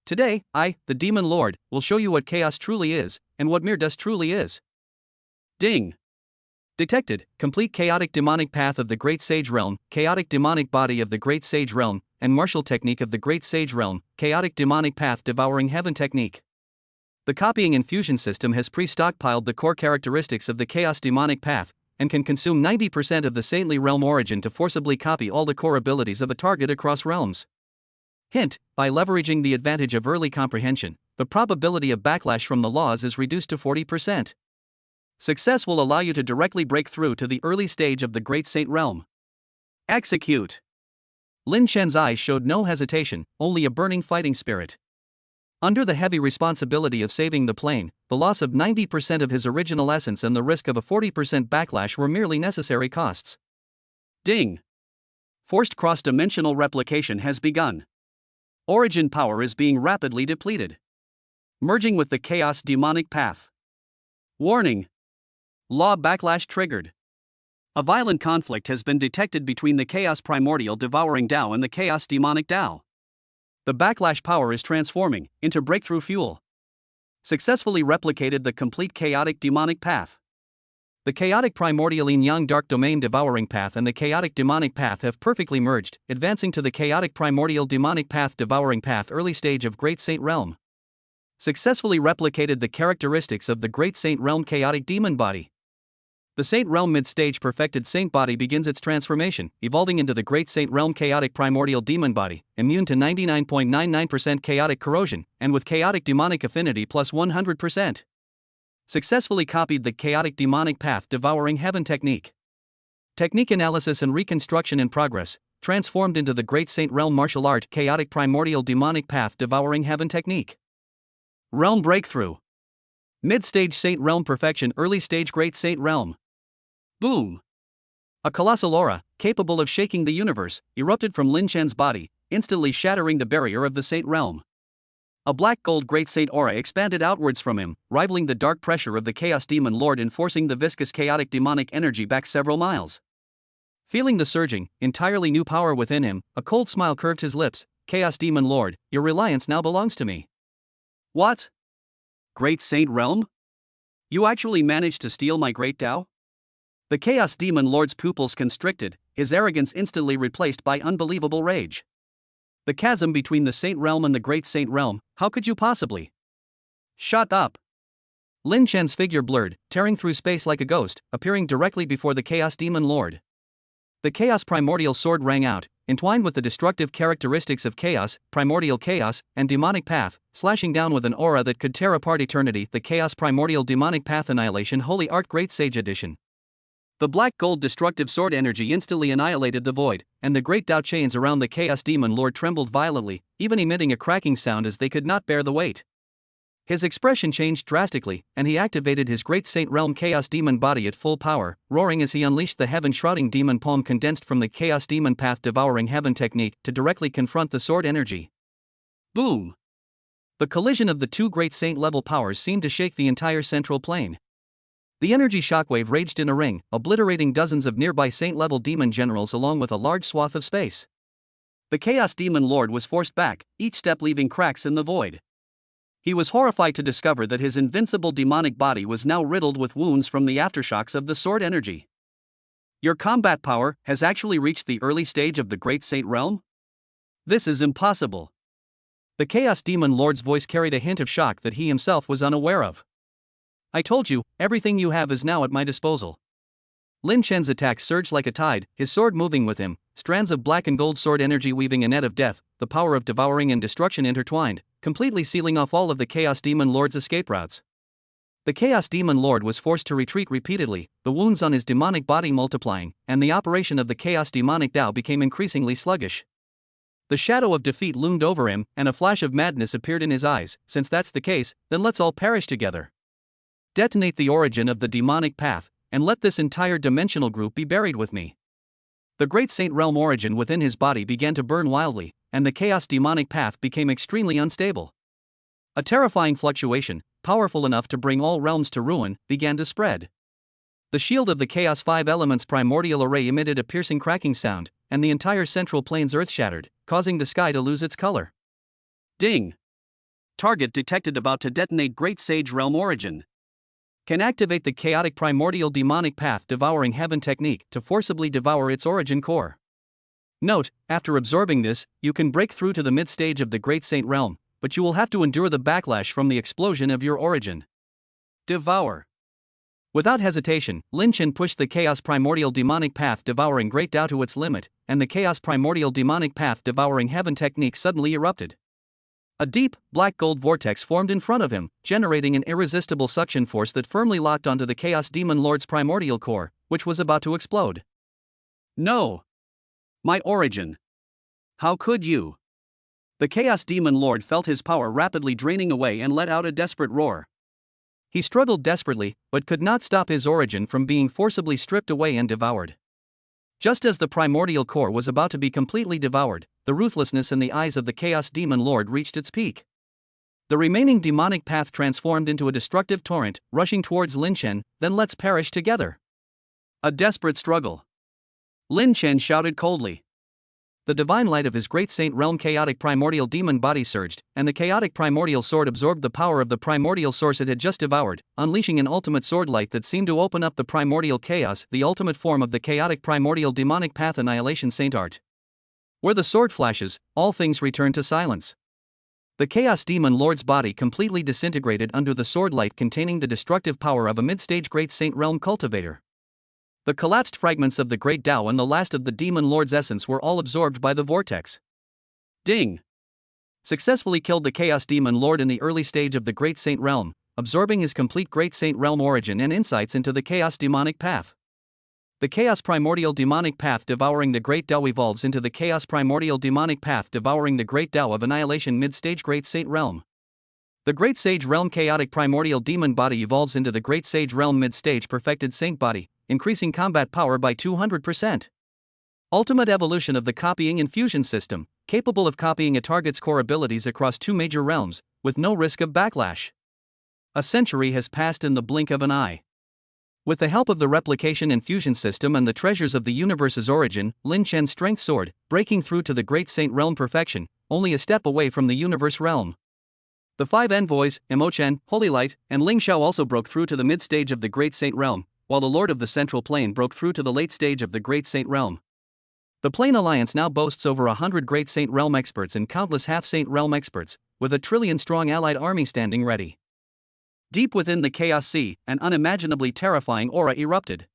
Today, I, the Demon Lord, will show you what chaos truly is, and what mere dust truly is. Ding! Detected: Complete Chaotic Demonic Path of the Great Sage Realm, Chaotic Demonic Body of the Great Sage Realm, and Martial Technique of the Great Sage Realm, Chaotic Demonic Path Devouring Heaven Technique. The copying and fusion system has pre-stockpiled the core characteristics of the Chaos Demonic Path, and can consume 90% of the Saintly Realm origin to forcibly copy all the core abilities of a target across realms. Hint: by leveraging the advantage of early comprehension, the probability of backlash from the laws is reduced to 40%. Success will allow you to directly break through to the early stage of the Great Saint Realm. Execute! Lin Shen's eyes showed no hesitation, only a burning fighting spirit. Under the heavy responsibility of saving the plane, the loss of 90% of his original essence and the risk of a 40% backlash were merely necessary costs. Ding! Forced cross-dimensional replication has begun. Origin power is being rapidly depleted. Merging with the chaos demonic path. Warning! Law backlash triggered. A violent conflict has been detected between the chaos primordial devouring Tao and the chaos demonic Tao. The backlash power is transforming into breakthrough fuel. Successfully replicated the complete chaotic demonic path. The chaotic primordial yin-yang dark domain devouring path and the chaotic demonic path have perfectly merged, advancing to the chaotic primordial demonic path devouring path early stage of Great Saint Realm. Successfully replicated the characteristics of the Great Saint Realm chaotic demon body. The Saint Realm mid-stage perfected Saint body begins its transformation, evolving into the Great Saint Realm chaotic primordial demon body, immune to 99.99% chaotic corrosion, and with chaotic demonic affinity plus 100%. Successfully copied the chaotic demonic path devouring heaven technique. Technique analysis and reconstruction in progress, transformed into the Great Saint Realm martial art chaotic primordial demonic path devouring heaven technique. Realm breakthrough. Mid-stage Saint Realm perfection early stage Great Saint Realm. Boom! A colossal aura, capable of shaking the universe, erupted from Lin Shen's body, instantly shattering the barrier of the Saint Realm. A black gold Great Saint aura expanded outwards from him, rivaling the dark pressure of the Chaos Demon Lord and forcing the viscous chaotic demonic energy back several miles. Feeling the surging, entirely new power within him, a cold smile curved his lips. Chaos Demon Lord, your reliance now belongs to me. What? Great Saint Realm? You actually managed to steal my great Tao? The Chaos Demon Lord's pupils constricted, his arrogance instantly replaced by unbelievable rage. The chasm between the Saint Realm and the Great Saint Realm, how could you possibly? Shut up! Lin Shen's figure blurred, tearing through space like a ghost, appearing directly before the Chaos Demon Lord. The Chaos Primordial Sword rang out, entwined with the destructive characteristics of Chaos, Primordial Chaos, and Demonic Path, slashing down with an aura that could tear apart eternity. The Chaos Primordial Demonic Path Annihilation Holy Art Great Sage Edition. The black gold destructive sword energy instantly annihilated the void, and the great Tao chains around the Chaos Demon Lord trembled violently, even emitting a cracking sound as they could not bear the weight. His expression changed drastically, and he activated his Great Saint Realm Chaos Demon body at full power, roaring as he unleashed the heaven-shrouding demon palm condensed from the Chaos Demon Path devouring heaven technique to directly confront the sword energy. Boom! The collision of the two Great Saint-level powers seemed to shake the entire central plane. The energy shockwave raged in a ring, obliterating dozens of nearby Saint-level demon generals along with a large swath of space. The Chaos Demon Lord was forced back, each step leaving cracks in the void. He was horrified to discover that his invincible demonic body was now riddled with wounds from the aftershocks of the sword energy. Your combat power has actually reached the early stage of the Great Saint Realm? This is impossible. The Chaos Demon Lord's voice carried a hint of shock that he himself was unaware of. I told you, everything you have is now at my disposal. Lin Shen's attack surged like a tide, his sword moving with him, strands of black and gold sword energy weaving a net of death, the power of devouring and destruction intertwined, completely sealing off all of the Chaos Demon Lord's escape routes. The Chaos Demon Lord was forced to retreat repeatedly, the wounds on his demonic body multiplying, and the operation of the Chaos Demonic Tao became increasingly sluggish. The shadow of defeat loomed over him, and a flash of madness appeared in his eyes. Since that's the case, then let's all perish together. Detonate the origin of the demonic path, and let this entire dimensional group be buried with me. The Great Saint Realm origin within his body began to burn wildly, and the Chaos Demonic Path became extremely unstable. A terrifying fluctuation, powerful enough to bring all realms to ruin, began to spread. The shield of the Chaos 5 Elements primordial array emitted a piercing cracking sound, and the entire central plane's earth shattered, causing the sky to lose its color. Ding! Target detected about to detonate Great Sage Realm origin. Can activate the chaotic primordial demonic path devouring heaven technique to forcibly devour its origin core. Note, after absorbing this, you can break through to the mid-stage of the Great Saint Realm, but you will have to endure the backlash from the explosion of your origin. Devour. Without hesitation, Lin Shen pushed the Chaos Primordial Demonic Path devouring Great Tao to its limit, and the Chaos Primordial Demonic Path devouring heaven technique suddenly erupted. A deep, black gold vortex formed in front of him, generating an irresistible suction force that firmly locked onto the Chaos Demon Lord's primordial core, which was about to explode. No! My origin. How could you? The Chaos Demon Lord felt his power rapidly draining away and let out a desperate roar. He struggled desperately, but could not stop his origin from being forcibly stripped away and devoured. Just as the primordial core was about to be completely devoured, the ruthlessness in the eyes of the Chaos Demon Lord reached its peak. The remaining demonic path transformed into a destructive torrent, rushing towards Lin Chen. Then let's perish together. A desperate struggle. Lin Chen shouted coldly. The divine light of his great saint realm chaotic primordial demon body surged, and the chaotic primordial sword absorbed the power of the primordial source it had just devoured, unleashing an ultimate sword light that seemed to open up the primordial chaos, the ultimate form of the chaotic primordial demonic path annihilation saint art. Where the sword flashes, all things return to silence. The Chaos Demon Lord's body completely disintegrated under the sword light containing the destructive power of a mid-stage Great Saint Realm cultivator. The collapsed fragments of the Great Tao and the last of the Demon Lord's essence were all absorbed by the vortex. Ding! Successfully killed the Chaos Demon Lord in the early stage of the Great Saint Realm, absorbing his complete Great Saint Realm origin and insights into the Chaos Demonic Path. The Chaos Primordial Demonic Path devouring the Great Tao evolves into the Chaos Primordial Demonic Path devouring the Great Tao of Annihilation Mid-Stage Great Saint Realm. The Great Sage Realm Chaotic Primordial Demon Body evolves into the Great Sage Realm Mid-Stage Perfected Saint Body, increasing combat power by 200%. Ultimate evolution of the Copying and Fusion System, capable of copying a target's core abilities across two major realms, with no risk of backlash. A century has passed in the blink of an eye. With the help of the Replication and Fusion System and the treasures of the universe's origin, Lin Chen's strength soared, breaking through to the Great Saint Realm perfection, only a step away from the universe realm. The five envoys, Imochen, Holy Light, and Ling Xiao also broke through to the mid-stage of the Great Saint Realm, while the Lord of the Central Plane broke through to the late stage of the Great Saint Realm. The Plane Alliance now boasts over 100 Great Saint Realm experts and countless half-Saint Realm experts, with a trillion-strong allied army standing ready. Deep within the Chaos Sea, an unimaginably terrifying aura erupted.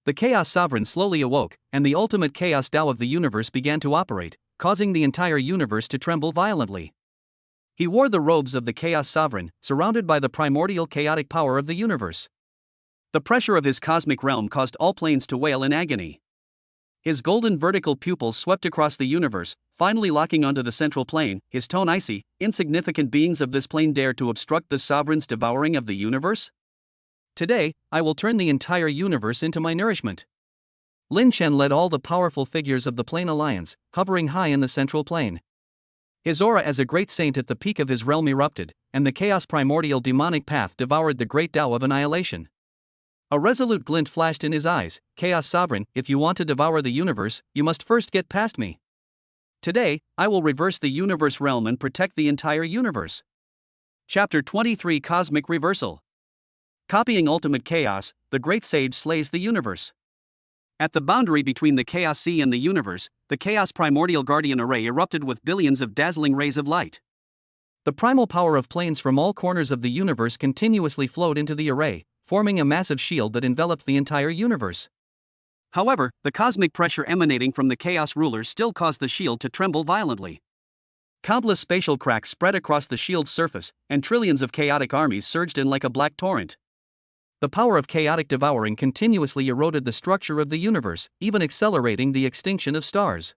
The Chaos Sovereign slowly awoke, and the ultimate Chaos Tao of the universe began to operate, causing the entire universe to tremble violently. He wore the robes of the Chaos Sovereign, surrounded by the primordial chaotic power of the universe. The pressure of his cosmic realm caused all planes to wail in agony. His golden vertical pupils swept across the universe, finally locking onto the central plane, his tone icy. Insignificant beings of this plane dare to obstruct the sovereign's devouring of the universe? Today, I will turn the entire universe into my nourishment. Lin Chen led all the powerful figures of the Plane Alliance, hovering high in the central plane. His aura as a great saint at the peak of his realm erupted, and the Chaos Primordial Demonic Path devoured the Great Tao of Annihilation. A resolute glint flashed in his eyes. Chaos Sovereign, if you want to devour the universe, you must first get past me. Today, I will reverse the universe realm and protect the entire universe. Chapter 23 Cosmic Reversal. Copying Ultimate Chaos, the Great Sage slays the universe. At the boundary between the Chaos Sea and the universe, the Chaos Primordial Guardian Array erupted with billions of dazzling rays of light. The primal power of planes from all corners of the universe continuously flowed into the array, forming a massive shield that enveloped the entire universe. However, the cosmic pressure emanating from the Chaos Rulers still caused the shield to tremble violently. Countless spatial cracks spread across the shield's surface, and trillions of chaotic armies surged in like a black torrent. The power of chaotic devouring continuously eroded the structure of the universe, even accelerating the extinction of stars.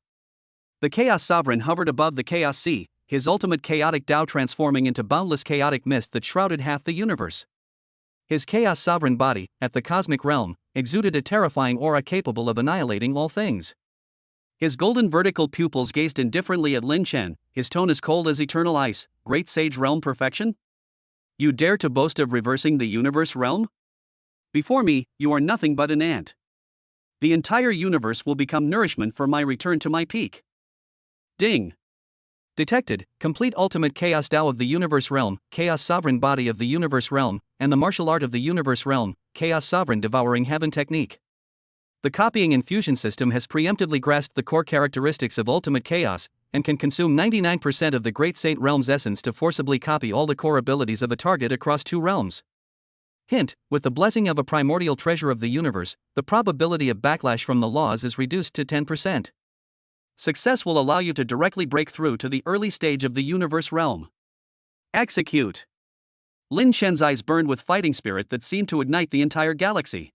The Chaos Sovereign hovered above the Chaos Sea, his ultimate chaotic Tao transforming into boundless chaotic mist that shrouded half the universe. His Chaos Sovereign body, at the cosmic realm, exuded a terrifying aura capable of annihilating all things. His golden vertical pupils gazed indifferently at Lin Chen, his tone as cold as eternal ice. Great Sage Realm Perfection? You dare to boast of reversing the universe realm? Before me, you are nothing but an ant. The entire universe will become nourishment for my return to my peak. Ding! Detected, complete ultimate Chaos Tao of the universe realm, Chaos Sovereign body of the universe realm, and the martial art of the universe realm, Chaos Sovereign devouring heaven technique. The Copying and Fusion System has preemptively grasped the core characteristics of ultimate chaos, and can consume 99% of the Great Saint Realm's essence to forcibly copy all the core abilities of a target across two realms. Hint, with the blessing of a primordial treasure of the universe, the probability of backlash from the laws is reduced to 10%. Success will allow you to directly break through to the early stage of the universe realm. Execute! Lin Chen's eyes burned with fighting spirit that seemed to ignite the entire galaxy.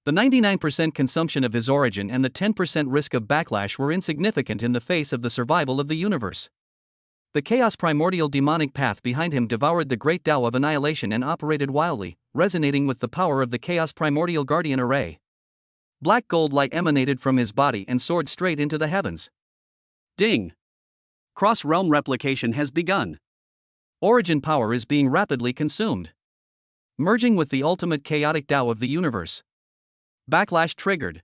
The 99% consumption of his origin and the 10% risk of backlash were insignificant in the face of the survival of the universe. The chaos primordial demonic path behind him devoured the great Tao of annihilation and operated wildly, resonating with the power of the chaos primordial guardian array. Black gold light emanated from his body and soared straight into the heavens. Ding! Cross-realm replication has begun. Origin power is being rapidly consumed. Merging with the ultimate chaotic Tao of the universe. Backlash triggered.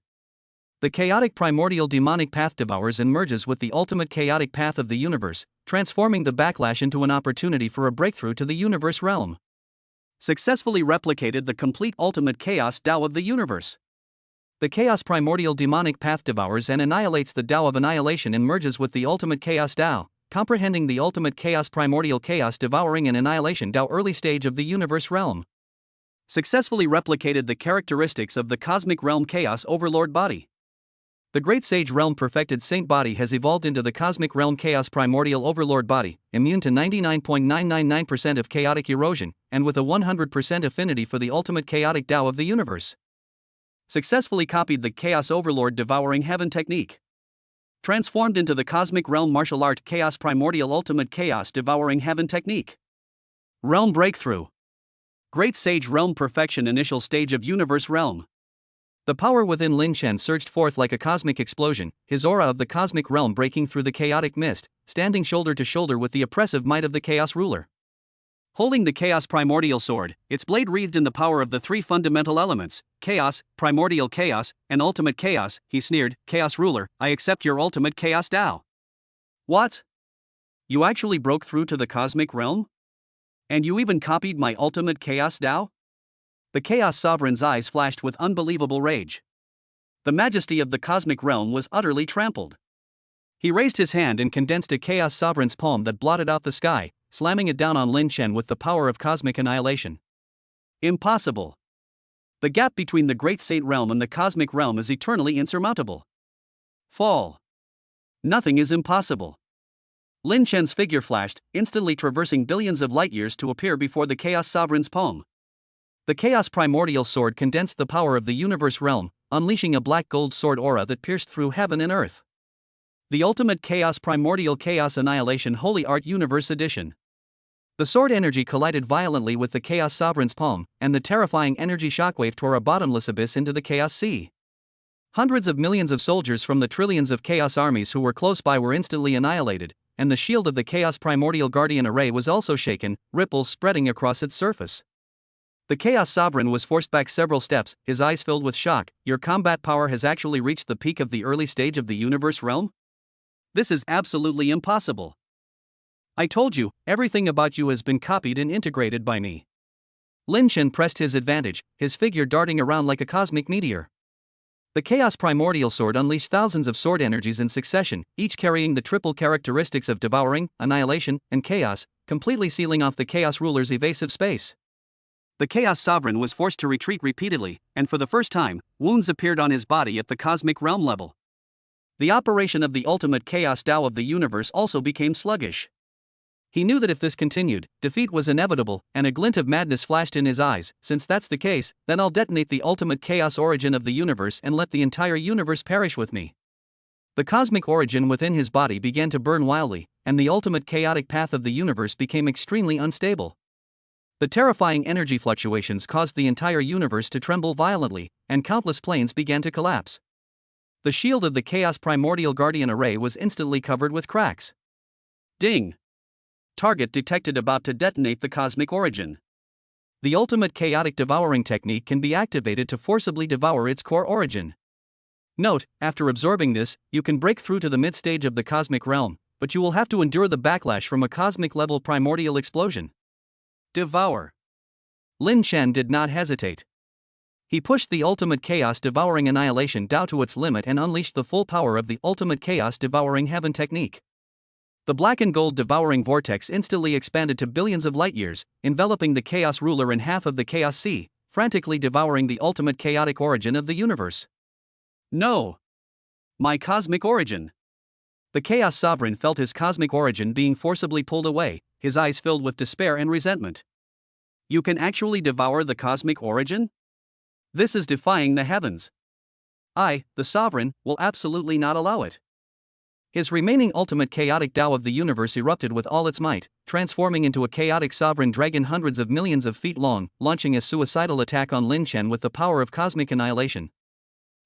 The chaotic primordial demonic path devours and merges with the ultimate chaotic path of the universe, transforming the backlash into an opportunity for a breakthrough to the universe realm. Successfully replicated the complete ultimate chaos Tao of the universe. The chaos primordial demonic path devours and annihilates the Tao of annihilation and merges with the ultimate chaos Tao, comprehending the ultimate chaos primordial chaos devouring and annihilation Tao early stage of the universe realm. Successfully replicated the characteristics of the cosmic realm chaos overlord body. The Great Sage Realm Perfected Saint body has evolved into the Cosmic Realm Chaos Primordial Overlord body, immune to 99.999% of chaotic erosion, and with a 100% affinity for the ultimate chaotic Tao of the universe. Successfully copied the Chaos Overlord Devouring Heaven technique. Transformed into the Cosmic Realm Martial Art Chaos Primordial Ultimate Chaos Devouring Heaven technique. Realm Breakthrough. Great Sage Realm Perfection Initial Stage of Universe Realm. The power within Lin Chen surged forth like a cosmic explosion, his aura of the cosmic realm breaking through the chaotic mist, standing shoulder to shoulder with the oppressive might of the Chaos Ruler. Holding the Chaos Primordial Sword, its blade wreathed in the power of the three fundamental elements, Chaos, Primordial Chaos, and Ultimate Chaos, he sneered, Chaos Ruler, I accept your ultimate Chaos Tao. What? You actually broke through to the cosmic realm? And you even copied my ultimate Chaos Tao? The Chaos Sovereign's eyes flashed with unbelievable rage. The majesty of the cosmic realm was utterly trampled. He raised his hand and condensed a Chaos Sovereign's palm that blotted out the sky, slamming it down on Lin Chen with the power of cosmic annihilation. Impossible. The gap between the Great Saint realm and the cosmic realm is eternally insurmountable. Fall. Nothing is impossible. Lin Chen's figure flashed, instantly traversing billions of light years to appear before the Chaos Sovereign's palm. The Chaos Primordial Sword condensed the power of the universe realm, unleashing a black gold sword aura that pierced through heaven and earth. The Ultimate Chaos Primordial Chaos Annihilation Holy Art Universe Edition. The sword energy collided violently with the Chaos Sovereign's palm, and the terrifying energy shockwave tore a bottomless abyss into the Chaos Sea. Hundreds of millions of soldiers from the trillions of Chaos armies who were close by were instantly annihilated, and the shield of the Chaos Primordial Guardian Array was also shaken, ripples spreading across its surface. The Chaos Sovereign was forced back several steps, his eyes filled with shock. Your combat power has actually reached the peak of the early stage of the universe realm? This is absolutely impossible. I told you, everything about you has been copied and integrated by me. Lin Chen pressed his advantage, his figure darting around like a cosmic meteor. The Chaos Primordial Sword unleashed thousands of sword energies in succession, each carrying the triple characteristics of devouring, annihilation, and chaos, completely sealing off the Chaos Ruler's evasive space. The Chaos Sovereign was forced to retreat repeatedly, and for the first time, wounds appeared on his body at the cosmic realm level. The operation of the ultimate Chaos Tao of the universe also became sluggish. He knew that if this continued, defeat was inevitable, and a glint of madness flashed in his eyes. Since that's the case, then I'll detonate the ultimate chaos origin of the universe and let the entire universe perish with me. The cosmic origin within his body began to burn wildly, and the ultimate chaotic path of the universe became extremely unstable. The terrifying energy fluctuations caused the entire universe to tremble violently, and countless planes began to collapse. The shield of the Chaos Primordial Guardian Array was instantly covered with cracks. Ding! Target detected about to detonate the cosmic origin. The ultimate chaotic devouring technique can be activated to forcibly devour its core origin. Note, after absorbing this, you can break through to the mid-stage of the cosmic realm, but you will have to endure the backlash from a cosmic-level primordial explosion. Devour. Lin Chen did not hesitate. He pushed the ultimate chaos devouring annihilation Tao to its limit and unleashed the full power of the ultimate chaos devouring heaven technique. The black and gold devouring vortex instantly expanded to billions of light years, enveloping the Chaos Ruler in half of the Chaos Sea, frantically devouring the ultimate chaotic origin of the universe. No! My cosmic origin! The Chaos Sovereign felt his cosmic origin being forcibly pulled away, his eyes filled with despair and resentment. You can actually devour the cosmic origin? This is defying the heavens. I, the sovereign, will absolutely not allow it. His remaining ultimate chaotic Tao of the universe erupted with all its might, transforming into a chaotic sovereign dragon hundreds of millions of feet long, launching a suicidal attack on Lin Chen with the power of cosmic annihilation.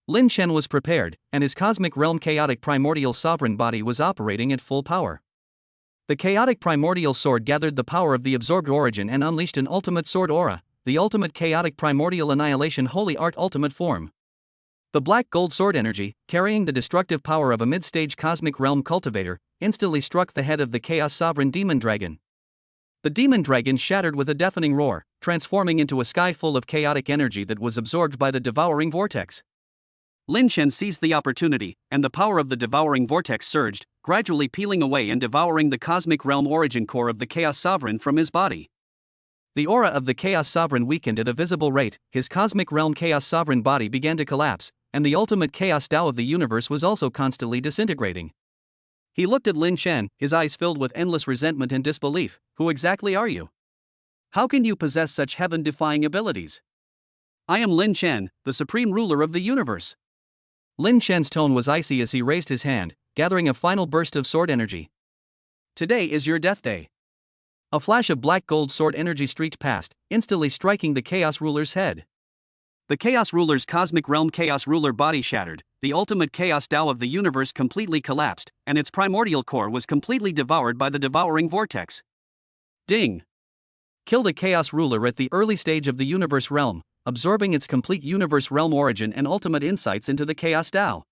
Lin Chen was prepared, and his cosmic realm chaotic primordial sovereign body was operating at full power. The chaotic primordial sword gathered the power of the absorbed origin and unleashed an ultimate sword aura, the ultimate chaotic primordial annihilation holy art ultimate form. The black gold sword energy, carrying the destructive power of a mid-stage cosmic realm cultivator, instantly struck the head of the chaos sovereign demon dragon. The demon dragon shattered with a deafening roar, transforming into a sky full of chaotic energy that was absorbed by the devouring vortex. Lin Chen seized the opportunity, and the power of the devouring vortex surged, gradually peeling away and devouring the cosmic realm origin core of the chaos sovereign from his body. The aura of the chaos sovereign weakened at a visible rate, his cosmic realm chaos sovereign body began to collapse, and the ultimate chaos Tao of the universe was also constantly disintegrating. He looked at Lin Chen, his eyes filled with endless resentment and disbelief. Who exactly are you? How can you possess such heaven-defying abilities? I am Lin Chen, the supreme ruler of the universe. Lin Chen's tone was icy as he raised his hand, gathering a final burst of sword energy. Today is your death day. A flash of black gold sword energy streaked past, instantly striking the Chaos Ruler's head. The Chaos Ruler's cosmic realm Chaos Ruler body shattered, the ultimate Chaos Tao of the universe completely collapsed, and its primordial core was completely devoured by the devouring vortex. Ding! Kill the Chaos Ruler at the early stage of the universe realm, absorbing its complete universe realm origin and ultimate insights into the Chaos Tao.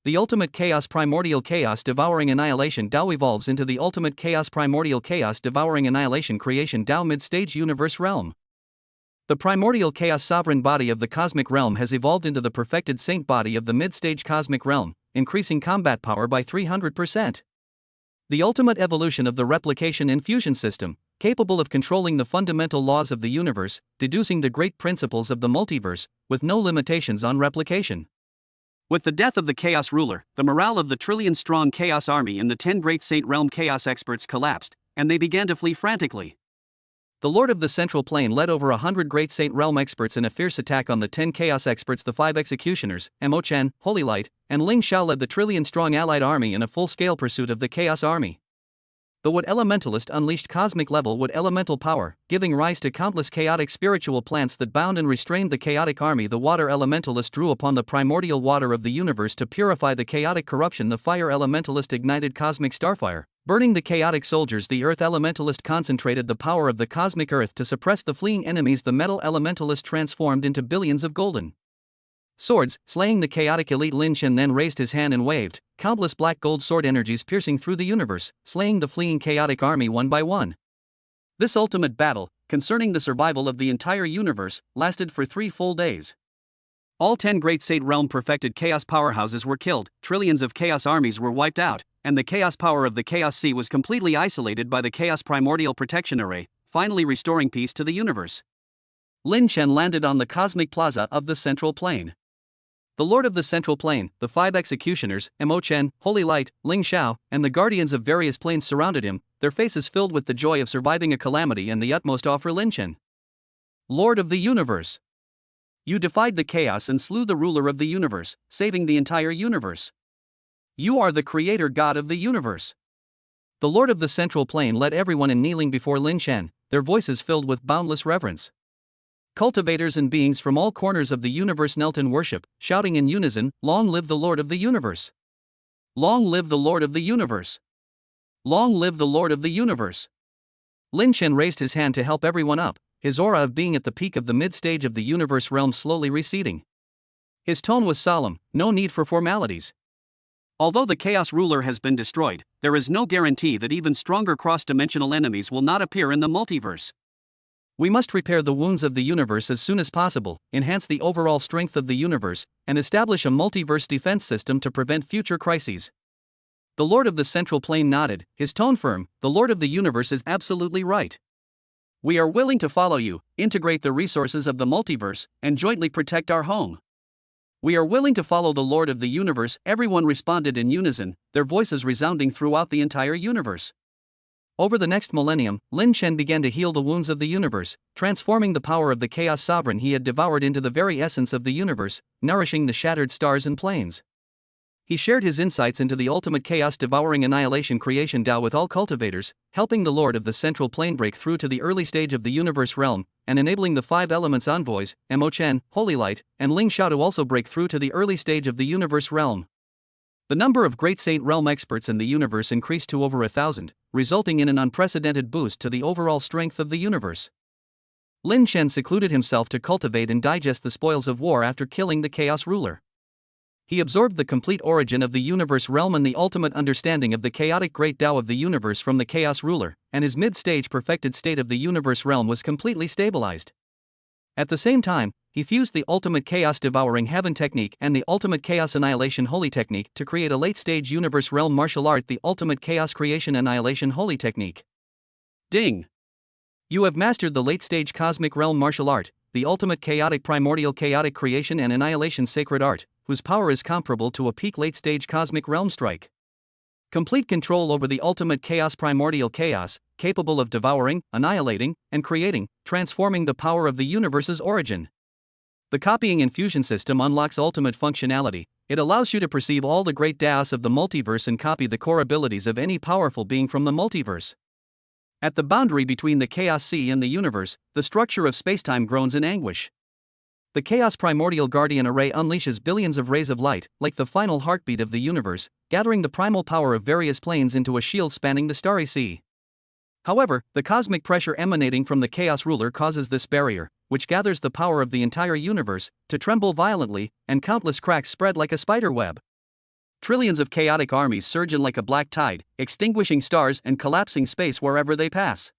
The ultimate Chaos Primordial Chaos Devouring Annihilation Tao evolves into the ultimate Chaos Primordial Chaos Devouring Annihilation Creation Tao mid-stage universe realm. The primordial chaos sovereign body of the cosmic realm has evolved into the perfected saint body of the mid-stage cosmic realm, increasing combat power by 300%. The ultimate evolution of the replication infusion system, capable of controlling the fundamental laws of the universe, deducing the great principles of the multiverse, with no limitations on replication. With the death of the Chaos Ruler, the morale of the trillion-strong Chaos Army and the 10 great Saint Realm Chaos experts collapsed, and they began to flee frantically. The Lord of the Central Plane led over 100 great Saint Realm experts in a fierce attack on the 10 Chaos experts. The 5 executioners, Mo Chen, Holy Light, and Ling Xiao led the trillion-strong allied army in a full-scale pursuit of the Chaos Army. The Wood Elementalist unleashed cosmic-level Wood Elemental power, giving rise to countless chaotic spiritual plants that bound and restrained the chaotic army. The Water Elementalist drew upon the primordial water of the universe to purify the chaotic corruption. The Fire Elementalist ignited cosmic starfire, burning the chaotic soldiers. The Earth Elementalist concentrated the power of the cosmic earth to suppress the fleeing enemies. The Metal Elementalist transformed into billions of golden swords, slaying the chaotic elite. Lin Chen then raised his hand and waved, countless black gold sword energies piercing through the universe, slaying the fleeing chaotic army one by one. This ultimate battle, concerning the survival of the entire universe, lasted for 3 full days. All 10 great Saint Realm perfected chaos powerhouses were killed, trillions of chaos armies were wiped out, and the chaos power of the Chaos Sea was completely isolated by the Chaos Primordial Protection Array, finally restoring peace to the universe. Lin Chen landed on the cosmic plaza of the Central Plane. The Lord of the Central Plane, the 5 executioners, Mo Chen, Holy Light, Ling Xiao, and the guardians of various planes surrounded him, their faces filled with the joy of surviving a calamity and the utmost awe for Lin Chen. Lord of the Universe! You defied the chaos and slew the ruler of the universe, saving the entire universe. You are the creator god of the universe. The Lord of the Central Plane led everyone in kneeling before Lin Chen, their voices filled with boundless reverence. Cultivators and beings from all corners of the universe knelt in worship, shouting in unison, "Long live the Lord of the universe! Long live the Lord of the universe! Long live the Lord of the universe!" Lin Chen raised his hand to help everyone up, his aura of being at the peak of the mid-stage of the universe realm slowly receding. His tone was solemn, no need for formalities. Although the Chaos Ruler has been destroyed, there is no guarantee that even stronger cross-dimensional enemies will not appear in the multiverse. We must repair the wounds of the universe as soon as possible, enhance the overall strength of the universe, and establish a multiverse defense system to prevent future crises. The Lord of the Central Plane nodded, his tone firm. The Lord of the Universe is absolutely right. We are willing to follow you, integrate the resources of the multiverse, and jointly protect our home. We are willing to follow the Lord of the Universe. Everyone responded in unison, their voices resounding throughout the entire universe. Over the next millennium, Lin Chen began to heal the wounds of the universe, transforming the power of the Chaos Sovereign he had devoured into the very essence of the universe, nourishing the shattered stars and planes. He shared his insights into the ultimate chaos-devouring annihilation creation Tao with all cultivators, helping the Lord of the Central Plane break through to the early stage of the universe realm, and enabling the five elements envoys, Mo Chen, Holy Light, and Ling Xiao to also break through to the early stage of the universe realm. The number of Great Saint Realm experts in the universe increased to over 1,000, resulting in an unprecedented boost to the overall strength of the universe. Lin Chen secluded himself to cultivate and digest the spoils of war after killing the Chaos Ruler. He absorbed the complete origin of the universe realm and the ultimate understanding of the chaotic great Tao of the universe from the Chaos Ruler, and his mid-stage perfected state of the universe realm was completely stabilized. At the same time, he fused the ultimate chaos-devouring heaven technique and the ultimate chaos annihilation holy technique to create a late-stage universe realm martial art, the ultimate chaos creation annihilation holy technique. Ding! You have mastered the late-stage cosmic realm martial art, the ultimate chaotic primordial chaotic creation and annihilation sacred art, whose power is comparable to a peak late-stage cosmic realm strike. Complete control over the ultimate chaos primordial chaos, capable of devouring, annihilating, and creating, transforming the power of the universe's origin. The copying infusion system unlocks ultimate functionality. It allows you to perceive all the great Daos of the multiverse and copy the core abilities of any powerful being from the multiverse. At the boundary between the Chaos Sea and the universe, the structure of spacetime groans in anguish. The Chaos Primordial Guardian Array unleashes billions of rays of light, like the final heartbeat of the universe, gathering the primal power of various planes into a shield spanning the starry sea. However, the cosmic pressure emanating from the Chaos Ruler causes this barrier, which gathers the power of the entire universe, to tremble violently, and countless cracks spread like a spider web. Trillions of chaotic armies surge in like a black tide, extinguishing stars and collapsing space wherever they pass.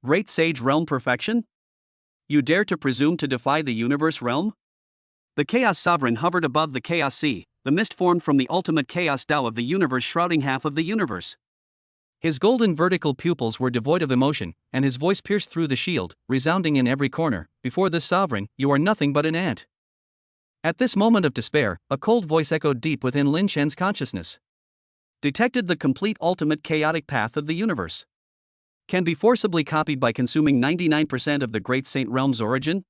Great Sage Realm Perfection? You dare to presume to defy the universe realm? The Chaos Sovereign hovered above the Chaos Sea, the mist formed from the ultimate Chaos Tao of the universe shrouding half of the universe. His golden vertical pupils were devoid of emotion, and his voice pierced through the shield, resounding in every corner. Before this sovereign, you are nothing but an ant. At this moment of despair, a cold voice echoed deep within Lin Chen's consciousness. Detected the complete ultimate chaotic path of the universe. Can be forcibly copied by consuming 99% of the Great Saint Realm's origin?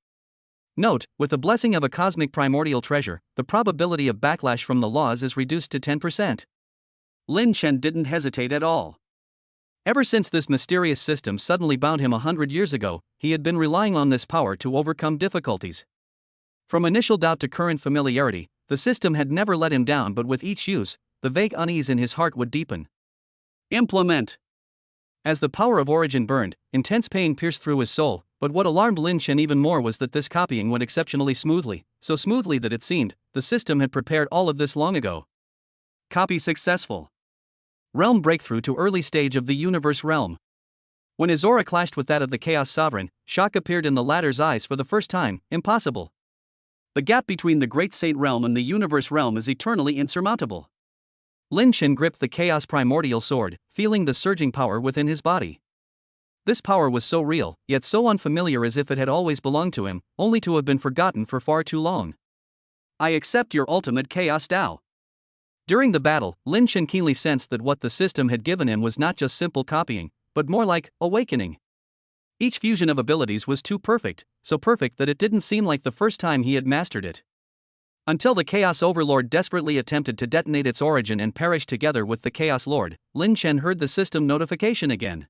Note, with the blessing of a cosmic primordial treasure, the probability of backlash from the laws is reduced to 10%. Lin Chen didn't hesitate at all. Ever since this mysterious system suddenly bound him 100 years ago, he had been relying on this power to overcome difficulties. From initial doubt to current familiarity, the system had never let him down, but with each use, the vague unease in his heart would deepen. Implement! As the power of origin burned, intense pain pierced through his soul, but what alarmed Lin Chen even more was that this copying went exceptionally smoothly, so smoothly that it seemed the system had prepared all of this long ago. Copy successful. Realm breakthrough to early stage of the universe realm. When his aura clashed with that of the Chaos Sovereign, shock appeared in the latter's eyes for the first time. Impossible. The gap between the Great Saint Realm and the universe realm is eternally insurmountable. Lin Chen gripped the Chaos Primordial Sword, feeling the surging power within his body. This power was so real, yet so unfamiliar, as if it had always belonged to him, only to have been forgotten for far too long. I accept your ultimate Chaos Tao. During the battle, Lin Chen keenly sensed that what the system had given him was not just simple copying, but more like awakening. Each fusion of abilities was too perfect, so perfect that it didn't seem like the first time he had mastered it. Until the Chaos Overlord desperately attempted to detonate its origin and perish together with the Chaos Lord, Lin Chen heard the system notification again.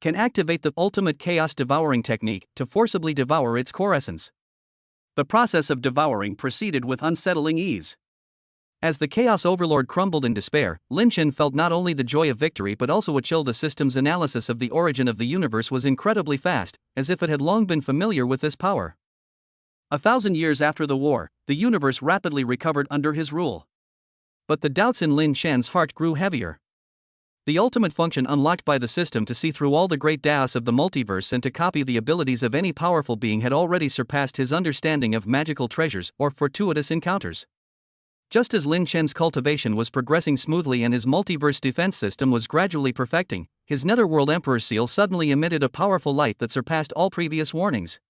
Can activate the ultimate chaos devouring technique to forcibly devour its core essence. The process of devouring proceeded with unsettling ease. As the Chaos Overlord crumbled in despair, Lin Chen felt not only the joy of victory but also a chill. The system's analysis of the origin of the universe was incredibly fast, as if it had long been familiar with this power. 1,000 years after the war, the universe rapidly recovered under his rule. But the doubts in Lin Chen's heart grew heavier. The ultimate function unlocked by the system to see through all the great Daos of the multiverse and to copy the abilities of any powerful being had already surpassed his understanding of magical treasures or fortuitous encounters. Just as Lin Chen's cultivation was progressing smoothly and his multiverse defense system was gradually perfecting, his Netherworld Emperor seal suddenly emitted a powerful light that surpassed all previous warnings.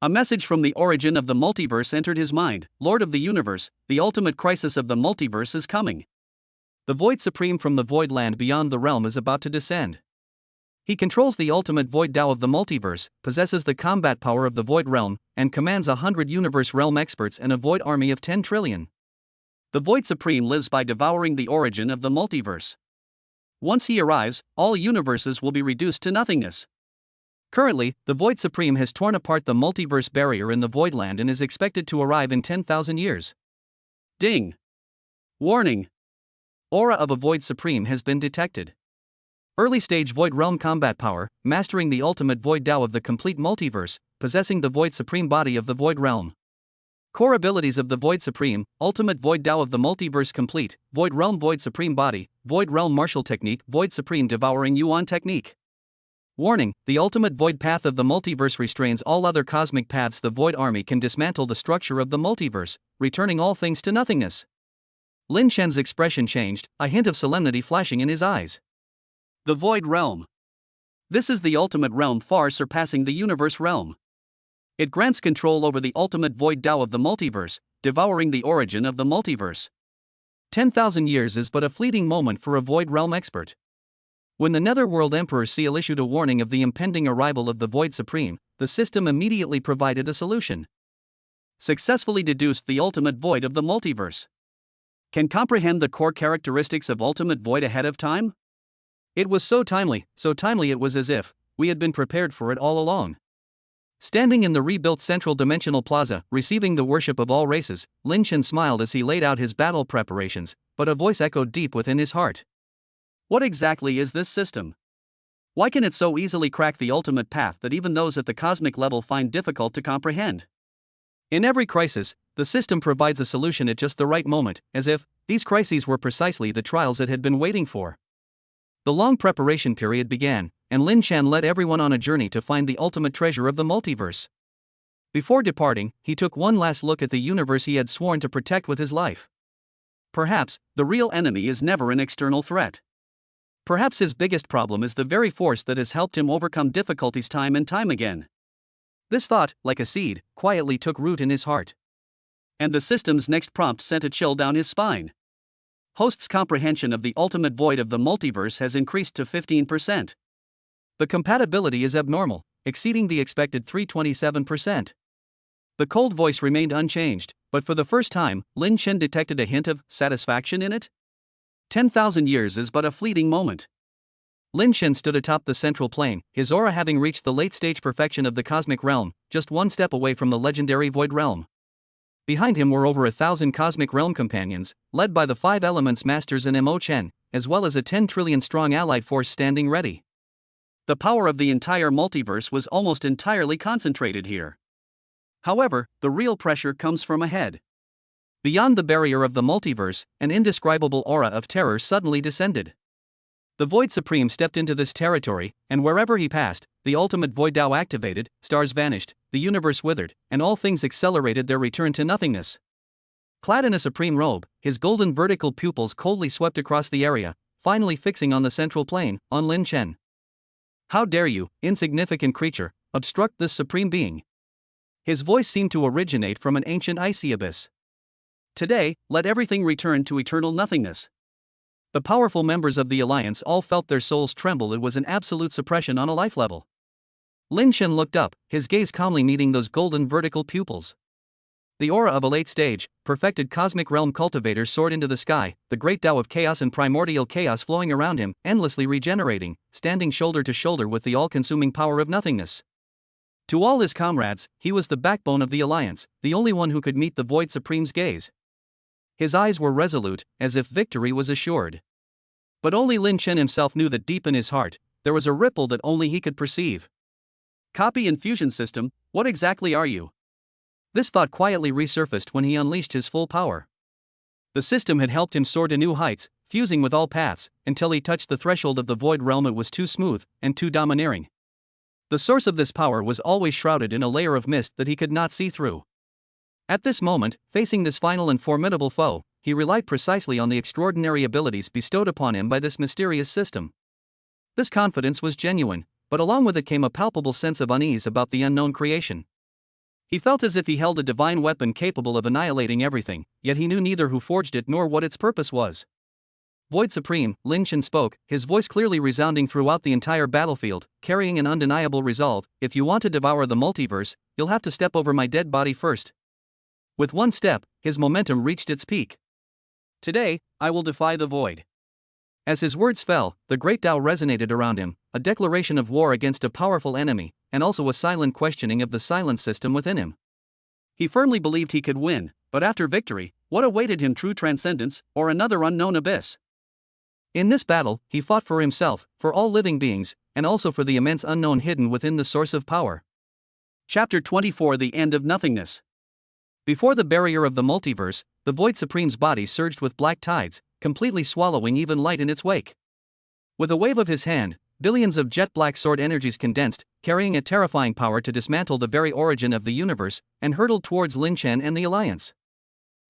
A message from the origin of the multiverse entered his mind. Lord of the universe, the ultimate crisis of the multiverse is coming. The void supreme from the void land beyond the realm is about to descend. He controls the ultimate void Tao of the multiverse, possesses the combat power of the void realm, and commands 100 universe realm experts and a void army of 10 trillion. The Void Supreme lives by devouring the origin of the multiverse. Once he arrives, all universes will be reduced to nothingness. Currently, the Void Supreme has torn apart the multiverse barrier in the Voidland and is expected to arrive in 10,000 years. Ding! Warning! Aura of a Void Supreme has been detected. Early stage Void Realm combat power, mastering the ultimate Void Tao of the complete multiverse, possessing the Void Supreme body of the Void Realm. Core abilities of the Void Supreme: Ultimate Void Tao of the Multiverse Complete, Void Realm Void Supreme Body, Void Realm Martial Technique, Void Supreme Devouring Yuan Technique. Warning: the ultimate Void Path of the Multiverse restrains all other cosmic paths. The Void Army can dismantle the structure of the multiverse, returning all things to nothingness. Lin Shen's expression changed, a hint of solemnity flashing in his eyes. The Void Realm. This is the ultimate realm far surpassing the universe realm. It grants control over the ultimate Void Tao of the multiverse, devouring the origin of the multiverse. 10,000 years is but a fleeting moment for a Void Realm expert. When the Netherworld Emperor Seal issued a warning of the impending arrival of the Void Supreme, the system immediately provided a solution. Successfully deduced the ultimate void of the multiverse. Can comprehend the core characteristics of ultimate void ahead of time? It was so timely it was as if we had been prepared for it all along. Standing in the rebuilt Central Dimensional Plaza, receiving the worship of all races, Lin Shen smiled as he laid out his battle preparations, but a voice echoed deep within his heart. What exactly is this system? Why can it so easily crack the ultimate path that even those at the cosmic level find difficult to comprehend? In every crisis, the system provides a solution at just the right moment, as if these crises were precisely the trials it had been waiting for. The long preparation period began, and Lin Shan led everyone on a journey to find the ultimate treasure of the multiverse. Before departing, he took one last look at the universe he had sworn to protect with his life. Perhaps the real enemy is never an external threat. Perhaps his biggest problem is the very force that has helped him overcome difficulties time and time again. This thought, like a seed, quietly took root in his heart. And the system's next prompt sent a chill down his spine. Host's comprehension of the ultimate void of the multiverse has increased to 15%. The compatibility is abnormal, exceeding the expected 327%. The cold voice remained unchanged, but for the first time, Lin Shen detected a hint of satisfaction in it. 10,000 years is but a fleeting moment. Lin Shen stood atop the central plane, his aura having reached the late-stage perfection of the cosmic realm, just one step away from the legendary Void Realm. Behind him were over 1,000 cosmic realm companions, led by the 5 elements masters and Mo Chen, as well as a 10 trillion-strong allied force standing ready. The power of the entire multiverse was almost entirely concentrated here. However, the real pressure comes from ahead. Beyond the barrier of the multiverse, an indescribable aura of terror suddenly descended. The Void Supreme stepped into this territory, and wherever he passed, the ultimate Void Tao activated, stars vanished, the universe withered, and all things accelerated their return to nothingness. Clad in a supreme robe, his golden vertical pupils coldly swept across the area, finally fixing on the central plane, on Lin Shen. How dare you, insignificant creature, obstruct this supreme being? His voice seemed to originate from an ancient icy abyss. Today, let everything return to eternal nothingness. The powerful members of the Alliance all felt their souls tremble. It was an absolute suppression on a life level. Lin Shen looked up, his gaze calmly meeting those golden vertical pupils. The aura of a late-stage, perfected cosmic realm cultivator soared into the sky, the great Tao of chaos and primordial chaos flowing around him, endlessly regenerating, standing shoulder to shoulder with the all-consuming power of nothingness. To all his comrades, he was the backbone of the Alliance, the only one who could meet the Void Supreme's gaze. His eyes were resolute, as if victory was assured. But only Lin Shen himself knew that deep in his heart, there was a ripple that only he could perceive. Copy and fusion system, what exactly are you? This thought quietly resurfaced when he unleashed his full power. The system had helped him soar to new heights, fusing with all paths, until he touched the threshold of the Void Realm. It was too smooth, and too domineering. The source of this power was always shrouded in a layer of mist that he could not see through. At this moment, facing this final and formidable foe, he relied precisely on the extraordinary abilities bestowed upon him by this mysterious system. This confidence was genuine, but along with it came a palpable sense of unease about the unknown creation. He felt as if he held a divine weapon capable of annihilating everything, yet he knew neither who forged it nor what its purpose was. Void Supreme, Lin Chen spoke, his voice clearly resounding throughout the entire battlefield, carrying an undeniable resolve. If you want to devour the multiverse, you'll have to step over my dead body first. With one step, his momentum reached its peak. Today, I will defy the void. As his words fell, the great Tao resonated around him, a declaration of war against a powerful enemy, and also a silent questioning of the silent system within him. He firmly believed he could win, but after victory, what awaited him? True transcendence, or another unknown abyss? In this battle, he fought for himself, for all living beings, and also for the immense unknown hidden within the source of power. Chapter 24: The End of Nothingness. Before the barrier of the multiverse, the Void Supreme's body surged with black tides, completely swallowing even light in its wake. With a wave of his hand, billions of jet-black sword energies condensed, carrying a terrifying power to dismantle the very origin of the universe, and hurtled towards Lin Chen and the Alliance.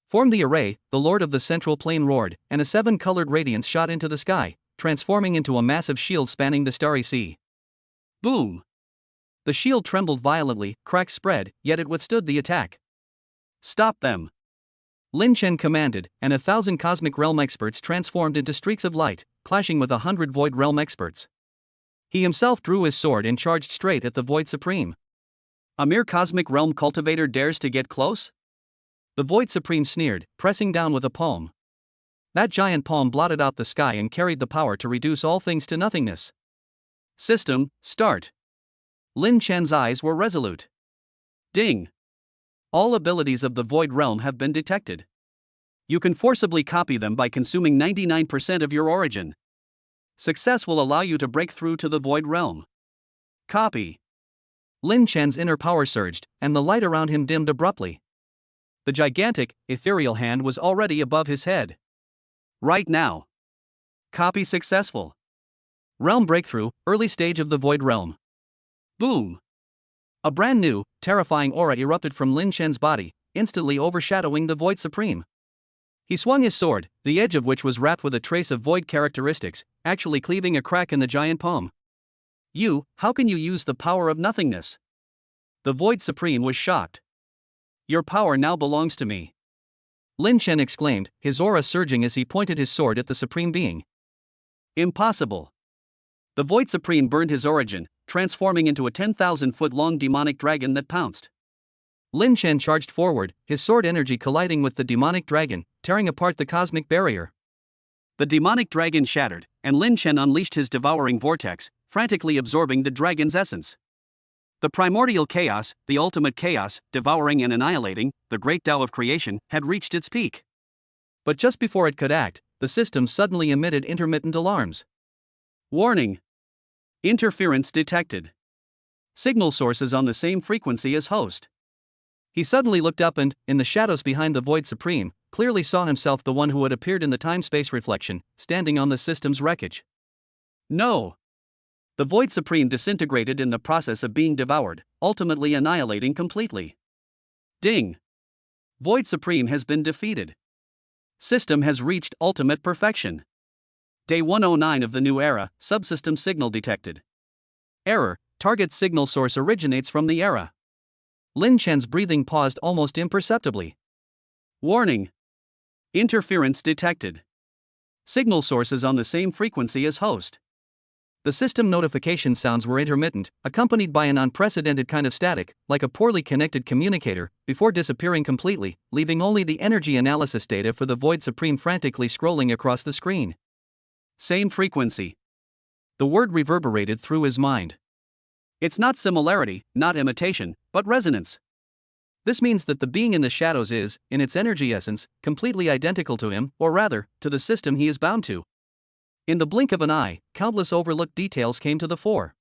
Formed the array, the Lord of the Central Plane roared, and a seven-colored radiance shot into the sky, transforming into a massive shield spanning the starry sea. Boom! The shield trembled violently, cracks spread, yet it withstood the attack. Stop them! Lin Chen commanded, and 1,000 cosmic realm experts transformed into streaks of light, clashing with 100 void realm experts. He himself drew his sword and charged straight at the Void Supreme. A mere cosmic realm cultivator dares to get close? The Void Supreme sneered, pressing down with a palm. That giant palm blotted out the sky and carried the power to reduce all things to nothingness. System, start. Lin Chen's eyes were resolute. Ding! All abilities of the Void Realm have been detected. You can forcibly copy them by consuming 99% of your origin. Success will allow you to break through to the Void Realm. Copy. Lin Chen's inner power surged, and the light around him dimmed abruptly. The gigantic, ethereal hand was already above his head. Right now. Copy successful. Realm breakthrough, early stage of the Void Realm. Boom! A brand new, terrifying aura erupted from Lin Chen's body, instantly overshadowing the Void Supreme. He swung his sword, the edge of which was wrapped with a trace of void characteristics, actually cleaving a crack in the giant palm. How can you use the power of nothingness? The Void Supreme was shocked. Your power now belongs to me. Lin Chen exclaimed, his aura surging as he pointed his sword at the Supreme Being. Impossible. The Void Supreme burned his origin, transforming into a 10,000-foot-long demonic dragon that pounced. Lin Chen charged forward, his sword energy colliding with the demonic dragon, tearing apart the cosmic barrier. The demonic dragon shattered, and Lin Chen unleashed his devouring vortex, frantically absorbing the dragon's essence. The primordial chaos, the ultimate chaos, devouring and annihilating, the great Tao of creation, had reached its peak. But just before it could act, the system suddenly emitted intermittent alarms. Warning! Interference detected. Signal sources on the same frequency as host. He suddenly looked up and, in the shadows behind the Void Supreme, clearly saw himself the one who had appeared in the time-space reflection, standing on the system's wreckage. No! The Void Supreme disintegrated in the process of being devoured, ultimately annihilating completely. Ding! Void Supreme has been defeated. System has reached ultimate perfection. Day 109 of the new era, subsystem signal detected. Error, target signal source originates from the era. Lin Chen's breathing paused almost imperceptibly. Warning! Interference detected. Signal sources on the same frequency as host. The system notification sounds were intermittent, accompanied by an unprecedented kind of static, like a poorly connected communicator, before disappearing completely, leaving only the energy analysis data for the Void Supreme frantically scrolling across the screen. Same frequency. The word reverberated through his mind. It's not similarity, not imitation, but resonance. This means that the being in the shadows is, in its energy essence, completely identical to him, or rather, to the system he is bound to. In the blink of an eye, countless overlooked details came to the fore.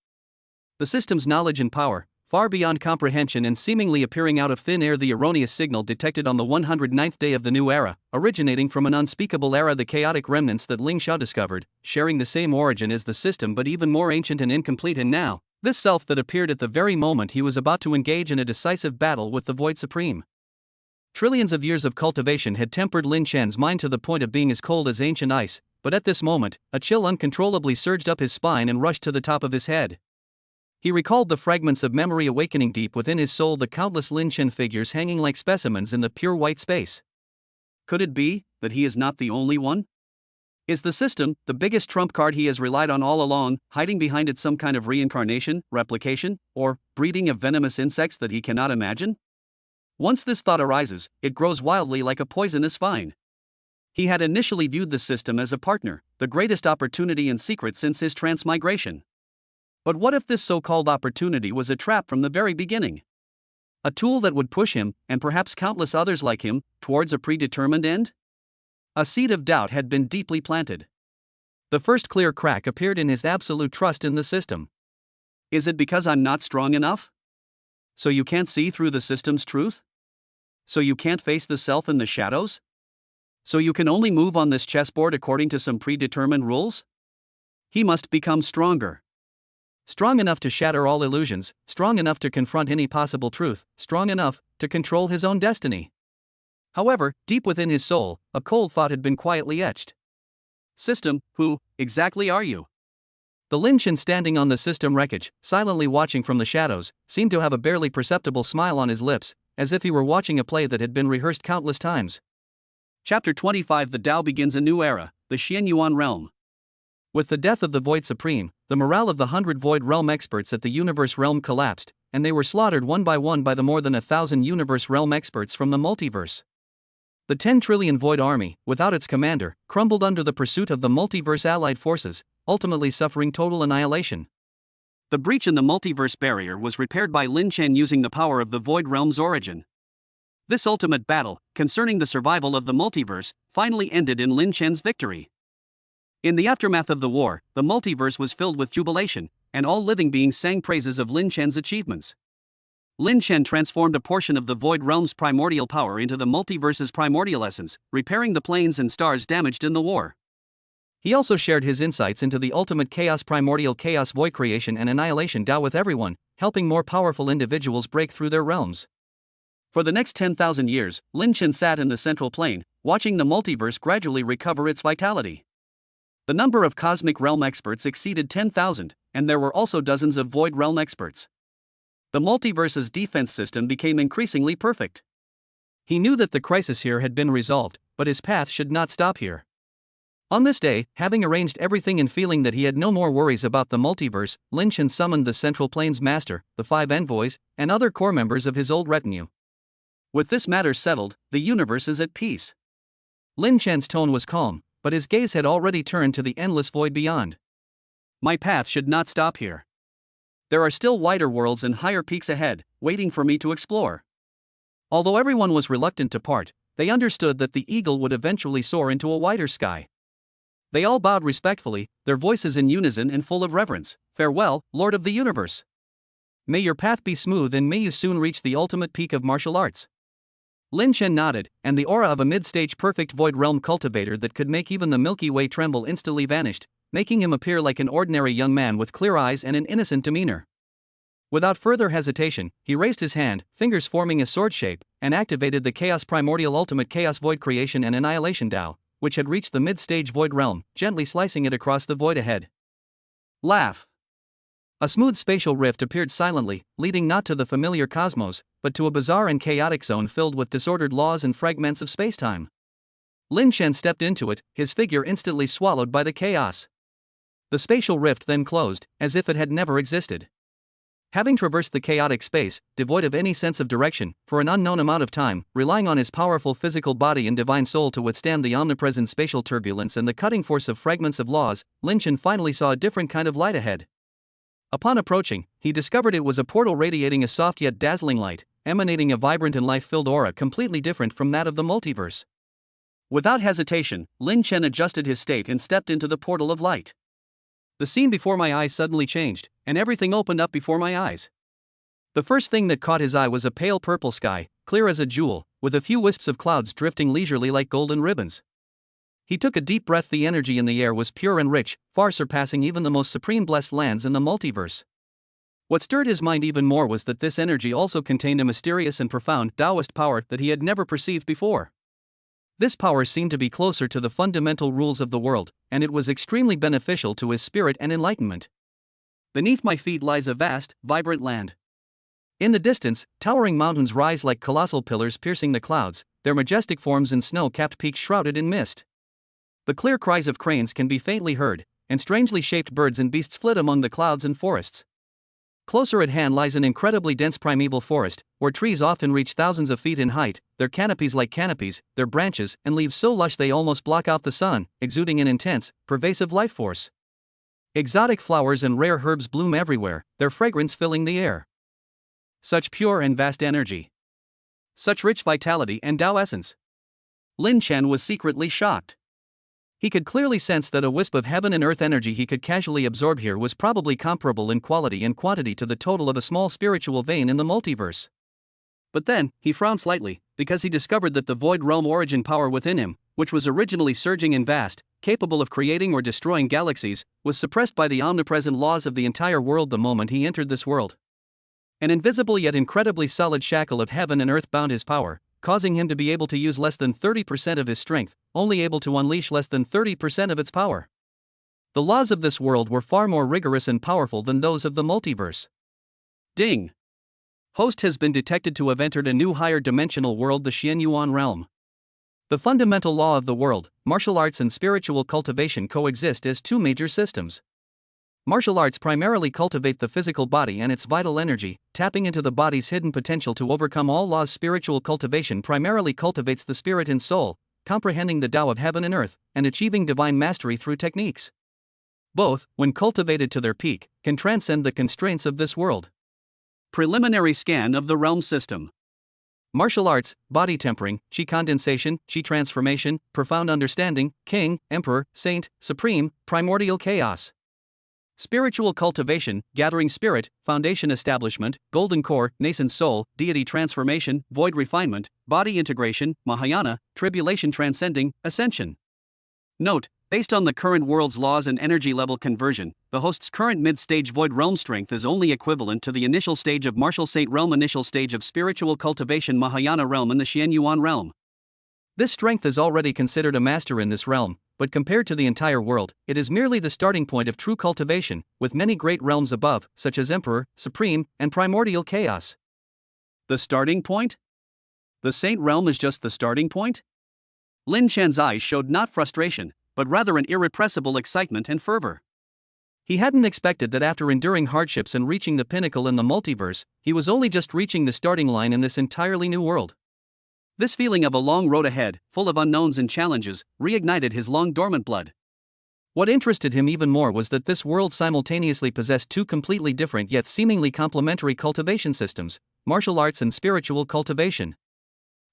The system's knowledge and power, far beyond comprehension and seemingly appearing out of thin air. The erroneous signal detected on the 109th day of the new era, originating from an unspeakable era, the chaotic remnants that Ling Xiao discovered, sharing the same origin as the system but even more ancient and incomplete. And now, this self that appeared at the very moment he was about to engage in a decisive battle with the Void Supreme. Trillions of years of cultivation had tempered Lin Chen's mind to the point of being as cold as ancient ice, but at this moment, a chill uncontrollably surged up his spine and rushed to the top of his head. He recalled the fragments of memory awakening deep within his soul, the countless Lin Chen figures hanging like specimens in the pure white space. Could it be that he is not the only one? Is the system the biggest trump card he has relied on all along, hiding behind it some kind of reincarnation, replication, or breeding of venomous insects that he cannot imagine? Once this thought arises, it grows wildly like a poisonous vine. He had initially viewed the system as a partner, the greatest opportunity in secret since his transmigration. But what if this so-called opportunity was a trap from the very beginning? A tool that would push him, and perhaps countless others like him, towards a predetermined end? A seed of doubt had been deeply planted. The first clear crack appeared in his absolute trust in the system. Is it because I'm not strong enough? So you can't see through the system's truth? So you can't face the self in the shadows? So you can only move on this chessboard according to some predetermined rules? He must become stronger. Strong enough to shatter all illusions, strong enough to confront any possible truth, strong enough to control his own destiny. However, deep within his soul, a cold thought had been quietly etched. System, who exactly are you? The Lin Chen standing on the system wreckage, silently watching from the shadows, seemed to have a barely perceptible smile on his lips, as if he were watching a play that had been rehearsed countless times. Chapter 25. The Tao begins a new era, the Xian Yuan realm. With the death of the Void Supreme, the morale of the 100 Void Realm experts at the Universe Realm collapsed, and they were slaughtered one by the more than 1,000 Universe Realm experts from the multiverse. The 10 trillion Void Army, without its commander, crumbled under the pursuit of the multiverse allied forces, ultimately suffering total annihilation. The breach in the multiverse barrier was repaired by Lin Chen using the power of the Void Realm's origin. This ultimate battle, concerning the survival of the multiverse, finally ended in Lin Chen's victory. In the aftermath of the war, the multiverse was filled with jubilation, and all living beings sang praises of Lin Chen's achievements. Lin Chen transformed a portion of the Void Realm's primordial power into the multiverse's primordial essence, repairing the planes and stars damaged in the war. He also shared his insights into the ultimate chaos primordial chaos void creation and annihilation Tao with everyone, helping more powerful individuals break through their realms. For the next 10,000 years, Lin Chen sat in the central plane, watching the multiverse gradually recover its vitality. The number of cosmic realm experts exceeded 10,000, and there were also dozens of void realm experts. The multiverse's defense system became increasingly perfect. He knew that the crisis here had been resolved, but his path should not stop here. On this day, having arranged everything and feeling that he had no more worries about the multiverse, Lin Chen summoned the Central Plains Master, the 5 envoys, and other core members of his old retinue. With this matter settled, the universe is at peace. Lin Chen's tone was calm, but his gaze had already turned to the endless void beyond. My path should not stop here. There are still wider worlds and higher peaks ahead, waiting for me to explore. Although everyone was reluctant to part, they understood that the eagle would eventually soar into a wider sky. They all bowed respectfully, their voices in unison and full of reverence. Farewell, Lord of the Universe. May your path be smooth and may you soon reach the ultimate peak of martial arts. Lin Chen nodded, and the aura of a mid-stage perfect void realm cultivator that could make even the Milky Way tremble instantly vanished, making him appear like an ordinary young man with clear eyes and an innocent demeanor. Without further hesitation, he raised his hand, fingers forming a sword shape, and activated the Chaos Primordial Ultimate Chaos Void Creation and Annihilation Tao, which had reached the mid-stage void realm, gently slicing it across the void ahead. Laugh. A smooth spatial rift appeared silently, leading not to the familiar cosmos, but to a bizarre and chaotic zone filled with disordered laws and fragments of spacetime. Lin Chen stepped into it, his figure instantly swallowed by the chaos. The spatial rift then closed, as if it had never existed. Having traversed the chaotic space, devoid of any sense of direction, for an unknown amount of time, relying on his powerful physical body and divine soul to withstand the omnipresent spatial turbulence and the cutting force of fragments of laws, Lin Chen finally saw a different kind of light ahead. Upon approaching, he discovered it was a portal radiating a soft yet dazzling light, emanating a vibrant and life-filled aura completely different from that of the multiverse. Without hesitation, Lin Chen adjusted his state and stepped into the portal of light. The scene before my eyes suddenly changed, and everything opened up before my eyes. The first thing that caught his eye was a pale purple sky, clear as a jewel, with a few wisps of clouds drifting leisurely like golden ribbons. He took a deep breath. The energy in the air was pure and rich, far surpassing even the most supreme blessed lands in the multiverse. What stirred his mind even more was that this energy also contained a mysterious and profound Taoist power that he had never perceived before. This power seemed to be closer to the fundamental rules of the world, and it was extremely beneficial to his spirit and enlightenment. Beneath my feet lies a vast, vibrant land. In the distance, towering mountains rise like colossal pillars piercing the clouds, their majestic forms in snow-capped peaks shrouded in mist. The clear cries of cranes can be faintly heard, and strangely shaped birds and beasts flit among the clouds and forests. Closer at hand lies an incredibly dense primeval forest, where trees often reach thousands of feet in height, their canopies like canopies, their branches and leaves so lush they almost block out the sun, exuding an intense, pervasive life force. Exotic flowers and rare herbs bloom everywhere, their fragrance filling the air. Such pure and vast energy. Such rich vitality and Tao essence. Lin Chen was secretly shocked. He could clearly sense that a wisp of heaven and earth energy he could casually absorb here was probably comparable in quality and quantity to the total of a small spiritual vein in the multiverse. But then, he frowned slightly, because he discovered that the void realm origin power within him, which was originally surging and vast, capable of creating or destroying galaxies, was suppressed by the omnipresent laws of the entire world the moment he entered this world. An invisible yet incredibly solid shackle of heaven and earth bound his power, causing him to be able to use less than 30% of his strength, only able to unleash less than 30% of its power. The laws of this world were far more rigorous and powerful than those of the multiverse. Ding! Host has been detected to have entered a new higher dimensional world, the Xianyuan realm. The fundamental law of the world, martial arts and spiritual cultivation coexist as two major systems. Martial arts primarily cultivate the physical body and its vital energy, tapping into the body's hidden potential to overcome all laws. Spiritual cultivation primarily cultivates the spirit and soul, comprehending the Tao of heaven and earth, and achieving divine mastery through techniques. Both, when cultivated to their peak, can transcend the constraints of this world. Preliminary scan of the realm system. Martial arts, body tempering, chi condensation, chi transformation, profound understanding, king, emperor, saint, supreme, primordial chaos. Spiritual cultivation, gathering spirit, foundation establishment, golden core, nascent soul, deity transformation, void refinement, body integration, Mahayana, tribulation transcending, ascension. Note, based on the current world's laws and energy level conversion, the host's current mid-stage void realm strength is only equivalent to the initial stage of martial saint realm, initial stage of spiritual cultivation Mahayana realm, and the Xianyuan realm. This strength is already considered a master in this realm, but compared to the entire world, it is merely the starting point of true cultivation, with many great realms above, such as Emperor, Supreme, and Primordial Chaos. The starting point? The Saint realm is just the starting point? Lin Chen's eyes showed not frustration, but rather an irrepressible excitement and fervor. He hadn't expected that after enduring hardships and reaching the pinnacle in the multiverse, he was only just reaching the starting line in this entirely new world. This feeling of a long road ahead, full of unknowns and challenges, reignited his long-dormant blood. What interested him even more was that this world simultaneously possessed two completely different yet seemingly complementary cultivation systems, martial arts and spiritual cultivation.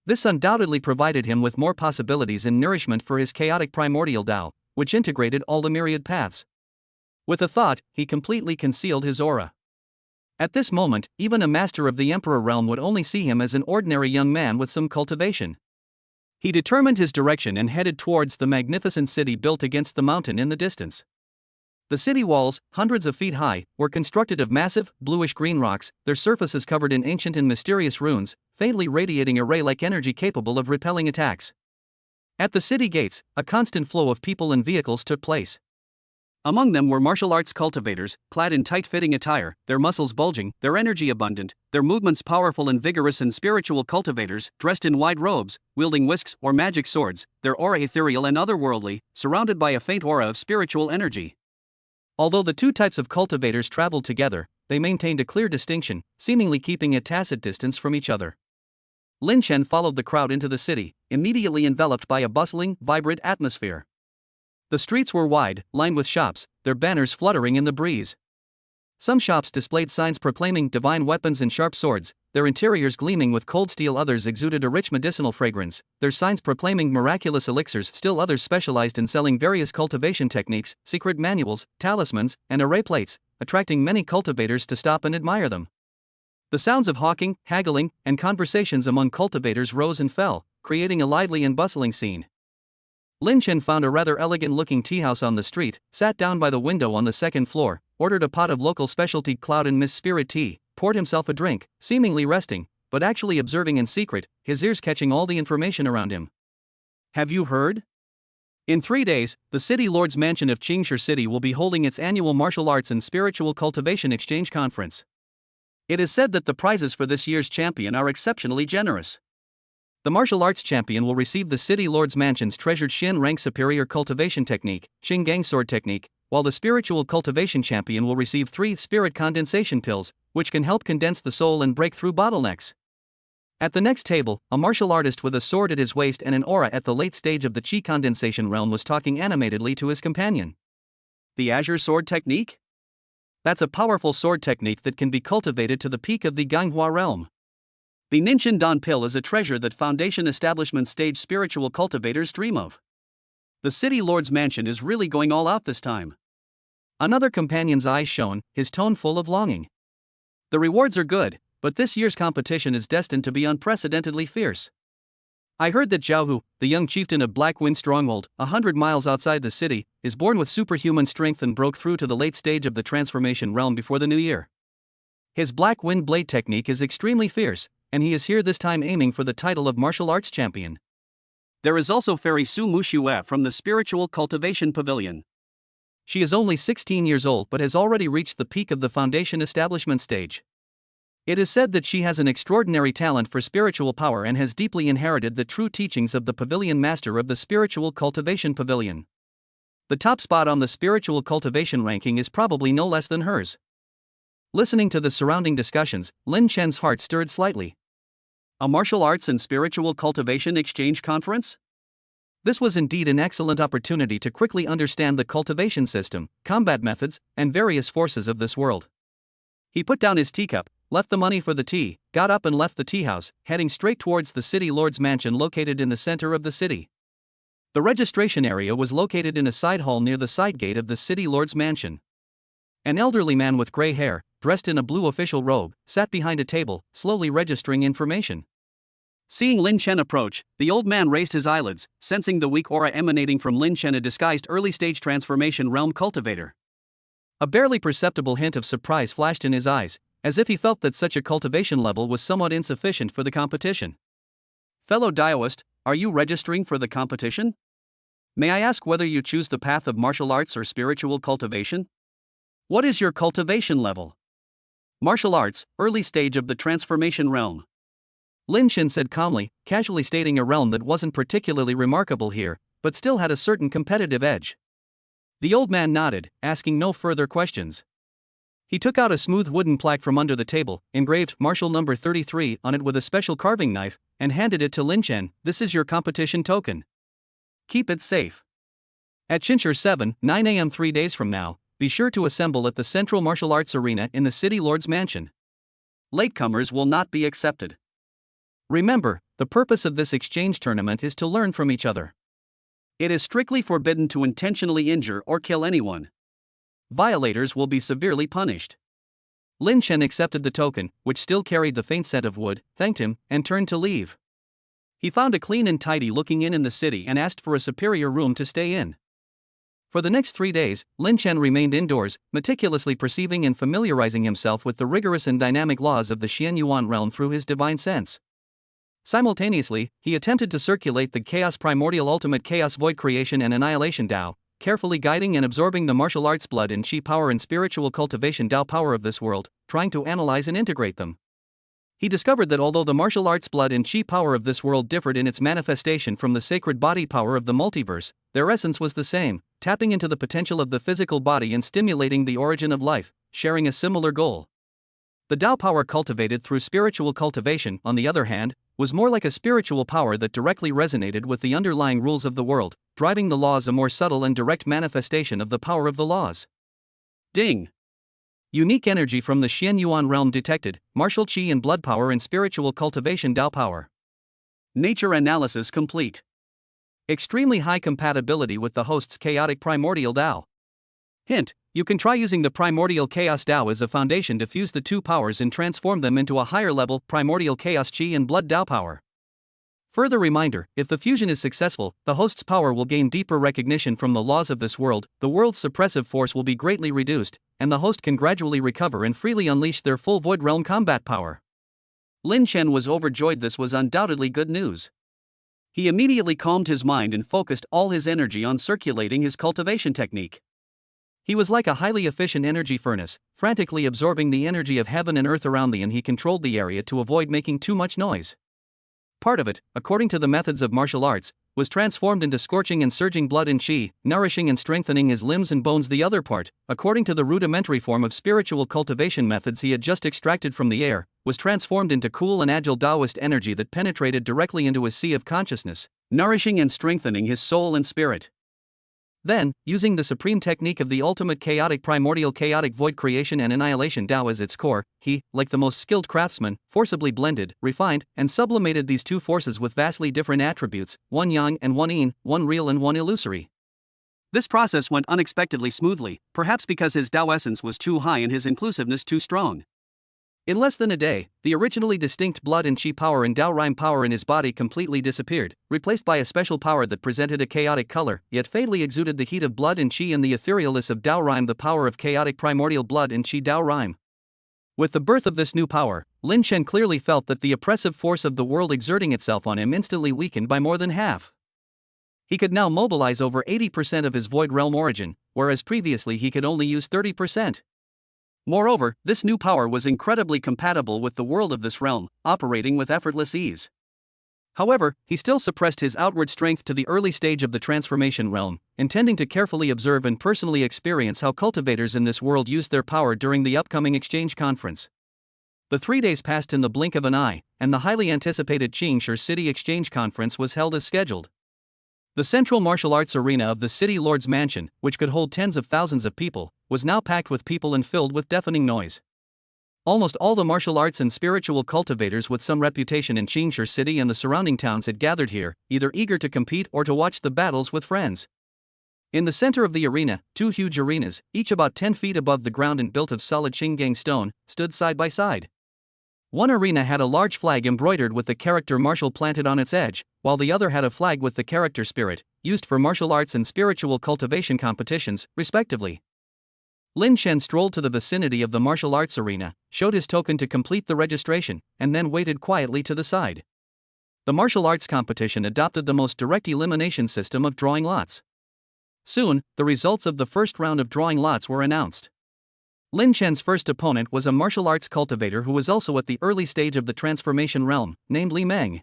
This undoubtedly provided him with more possibilities and nourishment for his chaotic primordial Tao, which integrated all the myriad paths. With a thought, he completely concealed his aura. At this moment, even a master of the Emperor realm would only see him as an ordinary young man with some cultivation. He determined his direction and headed towards the magnificent city built against the mountain in the distance. The city walls, hundreds of feet high, were constructed of massive, bluish-green rocks, their surfaces covered in ancient and mysterious runes, faintly radiating a ray-like energy capable of repelling attacks. At the city gates, a constant flow of people and vehicles took place. Among them were martial arts cultivators, clad in tight-fitting attire, their muscles bulging, their energy abundant, their movements powerful and vigorous, and spiritual cultivators, dressed in wide robes, wielding whisks or magic swords, their aura ethereal and otherworldly, surrounded by a faint aura of spiritual energy. Although the two types of cultivators traveled together, they maintained a clear distinction, seemingly keeping a tacit distance from each other. Lin Chen followed the crowd into the city, immediately enveloped by a bustling, vibrant atmosphere. The streets were wide, lined with shops, their banners fluttering in the breeze. Some shops displayed signs proclaiming divine weapons and sharp swords, their interiors gleaming with cold steel. Others exuded a rich medicinal fragrance, their signs proclaiming miraculous elixirs. Still others specialized in selling various cultivation techniques, secret manuals, talismans, and array plates, attracting many cultivators to stop and admire them. The sounds of hawking, haggling, and conversations among cultivators rose and fell, creating a lively and bustling scene. Lin Chen found a rather elegant-looking teahouse on the street, sat down by the window on the second floor, ordered a pot of local specialty cloud and mist spirit tea, poured himself a drink, seemingly resting, but actually observing in secret, his ears catching all the information around him. Have you heard? In 3 days, the City Lord's Mansion of Qingshi City will be holding its annual Martial Arts and Spiritual Cultivation Exchange Conference. It is said that the prizes for this year's champion are exceptionally generous. The martial arts champion will receive the City Lord's Mansion's treasured Xian rank superior cultivation technique, Qinggang sword technique, while the spiritual cultivation champion will receive 3 spirit condensation pills, which can help condense the soul and break through bottlenecks. At the next table, a martial artist with a sword at his waist and an aura at the late stage of the Qi condensation realm was talking animatedly to his companion. The Azure Sword Technique? That's a powerful sword technique that can be cultivated to the peak of the Ganghua realm. The Ninshin Dan pill is a treasure that Foundation establishment stage spiritual cultivators dream of. The City Lord's Mansion is really going all out this time. Another companion's eyes shone, his tone full of longing. The rewards are good, but this year's competition is destined to be unprecedentedly fierce. I heard that Zhao Hu, the young chieftain of Black Wind Stronghold, 100 miles outside the city, is born with superhuman strength and broke through to the late stage of the transformation realm before the new year. His Black Wind Blade technique is extremely fierce, and he is here this time aiming for the title of martial arts champion. There is also Fairy Su Muxue from the Spiritual Cultivation Pavilion. She is only 16 years old but has already reached the peak of the Foundation establishment stage. It is said that she has an extraordinary talent for spiritual power and has deeply inherited the true teachings of the Pavilion Master of the Spiritual Cultivation Pavilion. The top spot on the spiritual cultivation ranking is probably no less than hers. Listening to the surrounding discussions, Lin Chen's heart stirred slightly. A martial arts and spiritual cultivation exchange conference? This was indeed an excellent opportunity to quickly understand the cultivation system, combat methods, and various forces of this world. He put down his teacup, left the money for the tea, got up and left the tea house, heading straight towards the City Lord's Mansion located in the center of the city. The registration area was located in a side hall near the side gate of the City Lord's Mansion. An elderly man with gray hair, dressed in a blue official robe, sat behind a table, slowly registering information. Seeing Lin Chen approach, the old man raised his eyelids, sensing the weak aura emanating from Lin Chen, a disguised early-stage transformation realm cultivator. A barely perceptible hint of surprise flashed in his eyes, as if he felt that such a cultivation level was somewhat insufficient for the competition. Fellow Daoist, are you registering for the competition? May I ask whether you choose the path of martial arts or spiritual cultivation? What is your cultivation level? Martial arts, early stage of the transformation realm. Lin Chen said calmly, casually stating a realm that wasn't particularly remarkable here, but still had a certain competitive edge. The old man nodded, asking no further questions. He took out a smooth wooden plaque from under the table, engraved Martial number 33 on it with a special carving knife, and handed it to Lin Chen. This is your competition token. Keep it safe. At Chinchur 7, 9 a.m. 3 days from now, be sure to assemble at the Central Martial Arts Arena in the City Lord's Mansion. Latecomers will not be accepted. Remember, the purpose of this exchange tournament is to learn from each other. It is strictly forbidden to intentionally injure or kill anyone. Violators will be severely punished. Lin Chen accepted the token, which still carried the faint scent of wood, thanked him, and turned to leave. He found a clean and tidy looking inn in the city and asked for a superior room to stay in. For the next 3 days, Lin Chen remained indoors, meticulously perceiving and familiarizing himself with the rigorous and dynamic laws of the Xian Yuan realm through his divine sense. Simultaneously, he attempted to circulate the Chaos Primordial Ultimate Chaos Void Creation and Annihilation Dao, carefully guiding and absorbing the martial arts blood and Qi power and spiritual cultivation Dao power of this world, trying to analyze and integrate them. He discovered that although the martial arts blood and Qi power of this world differed in its manifestation from the sacred body power of the multiverse, their essence was the same, tapping into the potential of the physical body and stimulating the origin of life, sharing a similar goal. The Dao power cultivated through spiritual cultivation, on the other hand, was more like a spiritual power that directly resonated with the underlying rules of the world, driving the laws a more subtle and direct manifestation of the power of the laws. Ding! Unique energy from the Xian Yuan realm detected, martial Qi and blood power and spiritual cultivation Dao power. Nature analysis complete. Extremely high compatibility with the host's chaotic primordial Dao. Hint, you can try using the primordial chaos Dao as a foundation to fuse the two powers and transform them into a higher level primordial chaos Qi and blood Dao power. Further reminder, if the fusion is successful, the host's power will gain deeper recognition from the laws of this world, the world's suppressive force will be greatly reduced, and the host can gradually recover and freely unleash their full Void Realm combat power. Lin Chen was overjoyed. This was undoubtedly good news. He immediately calmed his mind and focused all his energy on circulating his cultivation technique. He was like a highly efficient energy furnace, frantically absorbing the energy of heaven and earth around the, and he controlled the area to avoid making too much noise. part of it, according to the methods of martial arts, was transformed into scorching and surging blood and chi, nourishing and strengthening his limbs and bones. The other part, according to the rudimentary form of spiritual cultivation methods he had just extracted from the air, was transformed into cool and agile Taoist energy that penetrated directly into his sea of consciousness, nourishing and strengthening his soul and spirit. Then, using the supreme technique of the ultimate chaotic primordial chaotic void creation and annihilation Tao as its core, he, like the most skilled craftsman, forcibly blended, refined, and sublimated these two forces with vastly different attributes, one yang and one yin, one real and one illusory. This process went unexpectedly smoothly, perhaps because his Tao essence was too high and his inclusiveness too strong. In less than a day, the originally distinct blood and chi power and Tao Rhyme power in his body completely disappeared, replaced by a special power that presented a chaotic color, yet fatally exuded the heat of blood and chi and the etherealness of Tao Rhyme, the power of chaotic primordial blood and chi Tao Rhyme. With the birth of this new power, Lin Chen clearly felt that the oppressive force of the world exerting itself on him instantly weakened by more than half. He could now mobilize over 80% of his void realm origin, whereas previously he could only use 30%. Moreover, this new power was incredibly compatible with the world of this realm, operating with effortless ease. However, he still suppressed his outward strength to the early stage of the transformation realm, intending to carefully observe and personally experience how cultivators in this world used their power during the upcoming exchange conference. The 3 days passed in the blink of an eye, and the highly anticipated Qingshi City Exchange Conference was held as scheduled. The central martial arts arena of the city lord's mansion, which could hold tens of thousands of people, was now packed with people and filled with deafening noise. Almost all the martial arts and spiritual cultivators with some reputation in Qingshi City and the surrounding towns had gathered here, either eager to compete or to watch the battles with friends. In the center of the arena, two huge arenas, each about 10 feet above the ground and built of solid Qinggang stone, stood side by side. One arena had a large flag embroidered with the character martial planted on its edge, while the other had a flag with the character spirit, used for martial arts and spiritual cultivation competitions, respectively. Lin Chen strolled to the vicinity of the martial arts arena, showed his token to complete the registration, and then waited quietly to the side. The martial arts competition adopted the most direct elimination system of drawing lots. Soon, the results of the first round of drawing lots were announced. Lin Chen's first opponent was a martial arts cultivator who was also at the early stage of the transformation realm, named Li Meng.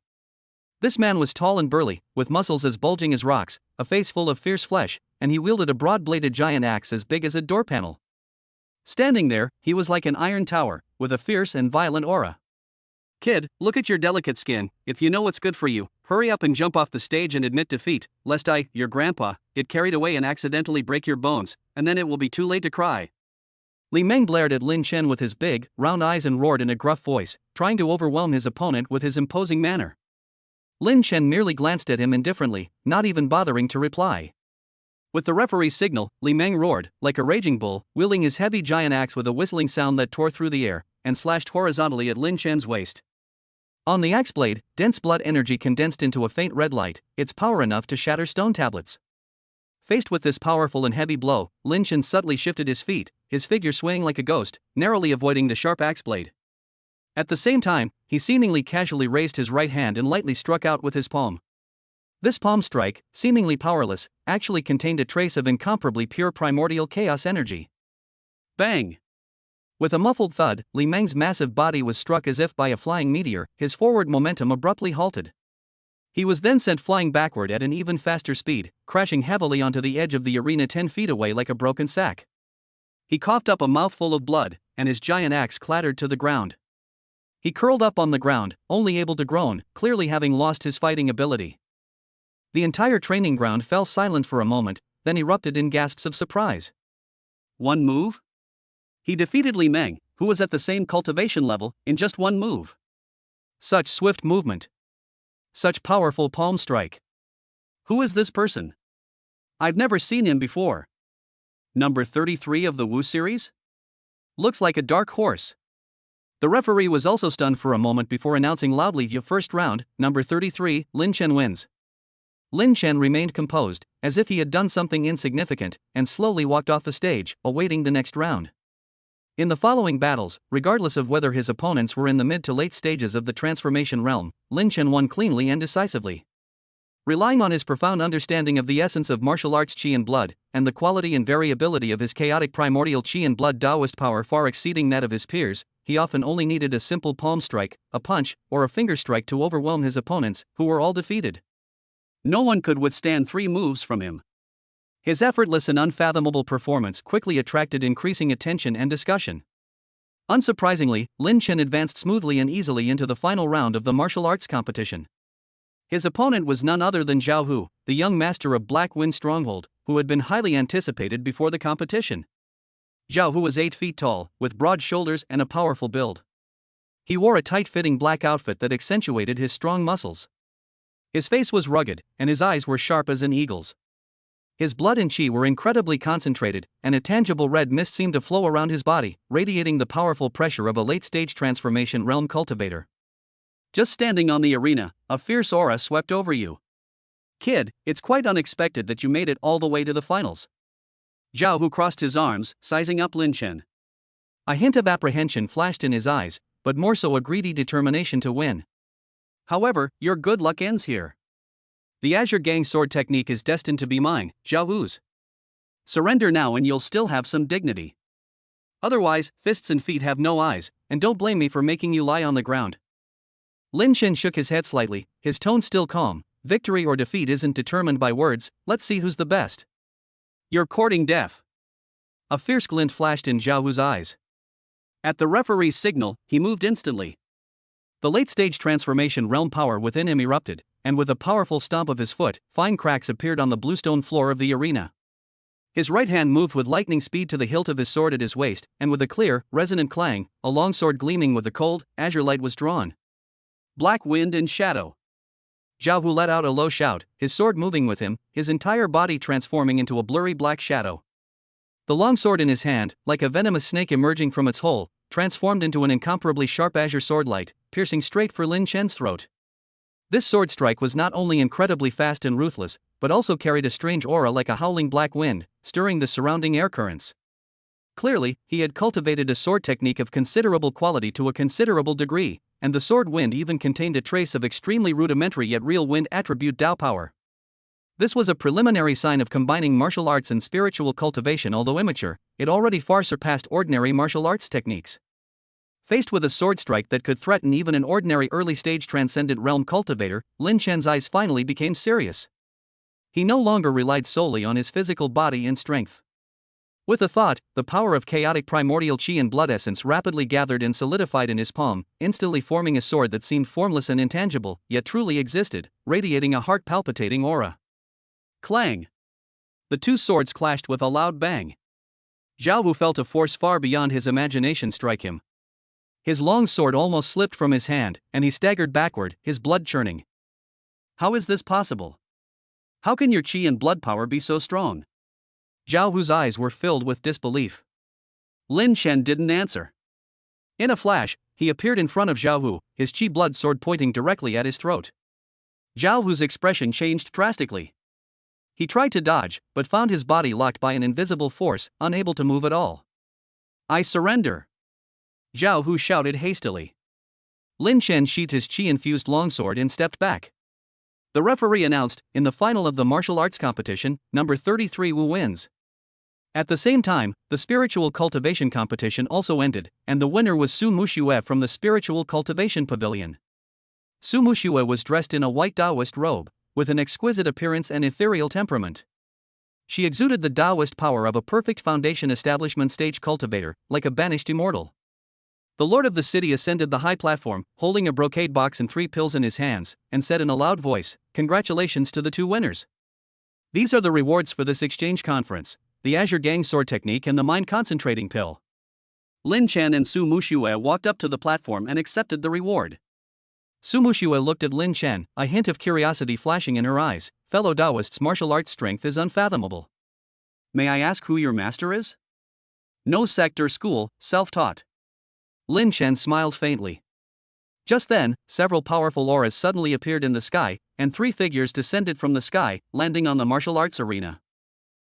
This man was tall and burly, with muscles as bulging as rocks, a face full of fierce flesh, and he wielded a broad-bladed giant axe as big as a door panel. Standing there, he was like an iron tower, with a fierce and violent aura. "Kid, look at your delicate skin. If you know what's good for you, hurry up and jump off the stage and admit defeat, lest I, your grandpa, get carried away and accidentally break your bones, and then it will be too late to cry." Li Meng glared at Lin Chen with his big, round eyes and roared in a gruff voice, trying to overwhelm his opponent with his imposing manner. Lin Chen merely glanced at him indifferently, not even bothering to reply. With the referee's signal, Li Meng roared, like a raging bull, wielding his heavy giant axe with a whistling sound that tore through the air, and slashed horizontally at Lin Chen's waist. On the axe blade, dense blood energy condensed into a faint red light, its power enough to shatter stone tablets. Faced with this powerful and heavy blow, Lin Chen subtly shifted his feet, his figure swaying like a ghost, narrowly avoiding the sharp axe blade. At the same time, he seemingly casually raised his right hand and lightly struck out with his palm. This palm strike, seemingly powerless, actually contained a trace of incomparably pure primordial chaos energy. Bang! With a muffled thud, Li Meng's massive body was struck as if by a flying meteor, his forward momentum abruptly halted. He was then sent flying backward at an even faster speed, crashing heavily onto the edge of the arena 10 feet away like a broken sack. He coughed up a mouthful of blood, and his giant axe clattered to the ground. He curled up on the ground, only able to groan, clearly having lost his fighting ability. The entire training ground fell silent for a moment, then erupted in gasps of surprise. One move? He defeated Li Meng, who was at the same cultivation level, in just one move. Such swift movement. Such powerful palm strike. Who is this person? I've never seen him before. Number 33 of the Wu series? Looks like a dark horse. The referee was also stunned for a moment before announcing loudly, "Your first round, number 33, Lin Chen wins." Lin Chen remained composed, as if he had done something insignificant, and slowly walked off the stage, awaiting the next round. In the following battles, regardless of whether his opponents were in the mid to late stages of the transformation realm, Lin Chen won cleanly and decisively. Relying on his profound understanding of the essence of martial arts qi and blood, and the quality and variability of his chaotic primordial qi and blood Taoist power far exceeding that of his peers, he often only needed a simple palm strike, a punch, or a finger strike to overwhelm his opponents, who were all defeated. No one could withstand 3 moves from him. His effortless and unfathomable performance quickly attracted increasing attention and discussion. Unsurprisingly, Lin Chen advanced smoothly and easily into the final round of the martial arts competition. His opponent was none other than Zhao Hu, the young master of Black Wind Stronghold, who had been highly anticipated before the competition. Zhao Hu was 8 feet tall, with broad shoulders and a powerful build. He wore a tight-fitting black outfit that accentuated his strong muscles. His face was rugged, and his eyes were sharp as an eagle's. His blood and qi were incredibly concentrated, and a tangible red mist seemed to flow around his body, radiating the powerful pressure of a late-stage transformation realm cultivator. Just standing on the arena, a fierce aura swept over you. Kid, it's quite unexpected that you made it all the way to the finals. Zhao Hu crossed his arms, sizing up Lin Chen. A hint of apprehension flashed in his eyes, but more so a greedy determination to win. However, your good luck ends here. The Azure Gang sword technique is destined to be mine, Zhao Hu's. Surrender now and you'll still have some dignity. Otherwise, fists and feet have no eyes, and don't blame me for making you lie on the ground. Lin Chen shook his head slightly, his tone still calm. Victory or defeat isn't determined by words, let's see who's the best. You're courting death. A fierce glint flashed in Zhao Hu's eyes. At the referee's signal, he moved instantly. The late-stage transformation realm power within him erupted, and with a powerful stomp of his foot, fine cracks appeared on the bluestone floor of the arena. His right hand moved with lightning speed to the hilt of his sword at his waist, and with a clear, resonant clang, a long sword gleaming with the cold, azure light was drawn. Black wind and shadow. Zhao Hu let out a low shout, his sword moving with him, his entire body transforming into a blurry black shadow. The long sword in his hand, like a venomous snake emerging from its hole, transformed into an incomparably sharp azure sword light, piercing straight for Lin Chen's throat. This sword strike was not only incredibly fast and ruthless, but also carried a strange aura like a howling black wind, stirring the surrounding air currents. Clearly, he had cultivated a sword technique of considerable quality to a considerable degree, and the sword wind even contained a trace of extremely rudimentary yet real wind attribute Dao power. This was a preliminary sign of combining martial arts and spiritual cultivation. Although immature, it already far surpassed ordinary martial arts techniques. Faced with a sword strike that could threaten even an ordinary early-stage transcendent realm cultivator, Lin Chen's eyes finally became serious. He no longer relied solely on his physical body and strength. With a thought, the power of chaotic primordial qi and blood essence rapidly gathered and solidified in his palm, instantly forming a sword that seemed formless and intangible, yet truly existed, radiating a heart-palpitating aura. Clang! The two swords clashed with a loud bang. Zhao Hu felt a force far beyond his imagination strike him. His long sword almost slipped from his hand, and he staggered backward, his blood churning. How is this possible? How can your qi and blood power be so strong? Zhao Hu's eyes were filled with disbelief. Lin Chen didn't answer. In a flash, he appeared in front of Zhao Hu, his qi blood sword pointing directly at his throat. Zhao Hu's expression changed drastically. He tried to dodge, but found his body locked by an invisible force, unable to move at all. I surrender! Zhao Hu shouted hastily. Lin Chen sheathed his qi-infused longsword and stepped back. The referee announced, in the final of the martial arts competition, number 33 Wu wins. At the same time, the spiritual cultivation competition also ended, and the winner was Su Muxue from the spiritual cultivation pavilion. Su Muxue was dressed in a white Taoist robe, with an exquisite appearance and ethereal temperament. She exuded the Taoist power of a perfect foundation establishment stage cultivator, like a banished immortal. The lord of the city ascended the high platform, holding a brocade box and 3 pills in his hands, and said in a loud voice, "Congratulations to the 2 winners. These are the rewards for this exchange conference, the Azure Gang sword technique and the mind concentrating pill." Lin Chen and Su Muxue walked up to the platform and accepted the reward. Su Muxue looked at Lin Chen, a hint of curiosity flashing in her eyes. Fellow Taoist's martial arts strength is unfathomable. May I ask who your master is? No sect or school, self-taught. Lin Chen smiled faintly. Just then, several powerful auras suddenly appeared in the sky, and 3 figures descended from the sky, landing on the martial arts arena.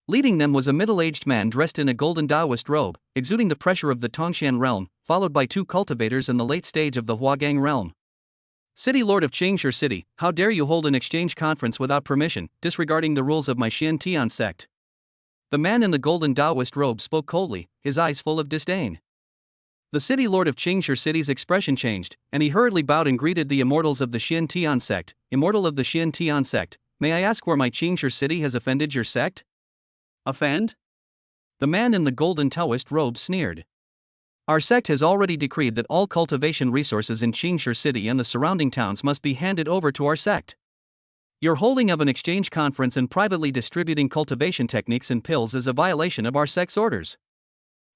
Leading them was a middle-aged man dressed in a golden Taoist robe, exuding the pressure of the Tongxian realm, followed by 2 cultivators in the late stage of the Huagang realm. City Lord of Qingshi City, how dare you hold an exchange conference without permission, disregarding the rules of my Xian Tian sect? The man in the golden Taoist robe spoke coldly, his eyes full of disdain. The City Lord of Qingshi City's expression changed, and he hurriedly bowed and greeted the immortals of the Xian Tian sect. Immortal of the Xian Tian sect, may I ask where my Qingshi City has offended your sect? Offend? The man in the golden Taoist robe sneered. Our sect has already decreed that all cultivation resources in Qingshi City and the surrounding towns must be handed over to our sect. Your holding of an exchange conference and privately distributing cultivation techniques and pills is a violation of our sect's orders.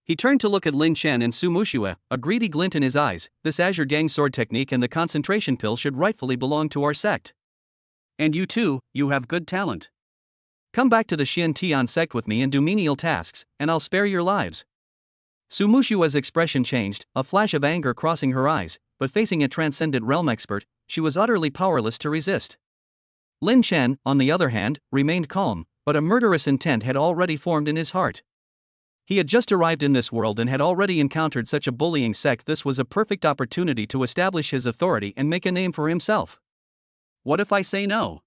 He turned to look at Lin Chen and Su Muxue, a greedy glint in his eyes. This Azure Gang sword technique and the concentration pill should rightfully belong to our sect. And you too, you have good talent. Come back to the Xian Tian sect with me and do menial tasks, and I'll spare your lives. Su Muxue's expression changed, a flash of anger crossing her eyes, but facing a transcendent realm expert, she was utterly powerless to resist. Lin Chen, on the other hand, remained calm, but a murderous intent had already formed in his heart. He had just arrived in this world and had already encountered such a bullying sect. This was a perfect opportunity to establish his authority and make a name for himself. What if I say no?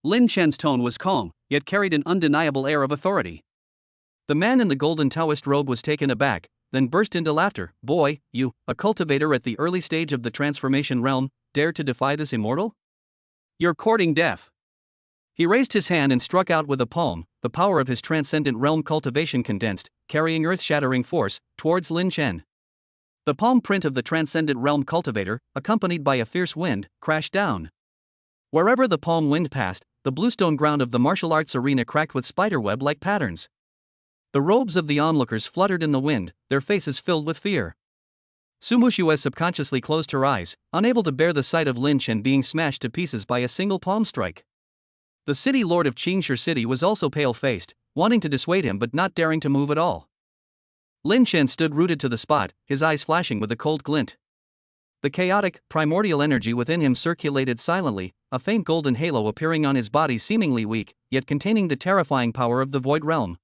Lin Chen's tone was calm, yet carried an undeniable air of authority. The man in the golden Taoist robe was taken aback, then burst into laughter. Boy, you, a cultivator at the early stage of the transformation realm, dare to defy this immortal? You're courting death. He raised his hand and struck out with a palm, the power of his transcendent realm cultivation condensed, carrying earth-shattering force, towards Lin Chen. The palm print of the transcendent realm cultivator, accompanied by a fierce wind, crashed down. Wherever the palm wind passed, the bluestone ground of the martial arts arena cracked with spiderweb-like patterns. The robes of the onlookers fluttered in the wind, their faces filled with fear. Su Muxue subconsciously closed her eyes, unable to bear the sight of Lin Chen being smashed to pieces by a single palm strike. The City Lord of Qingshi City was also pale-faced, wanting to dissuade him but not daring to move at all. Lin Chen stood rooted to the spot, his eyes flashing with a cold glint. The chaotic, primordial energy within him circulated silently, a faint golden halo appearing on his body seemingly weak, yet containing the terrifying power of the void realm.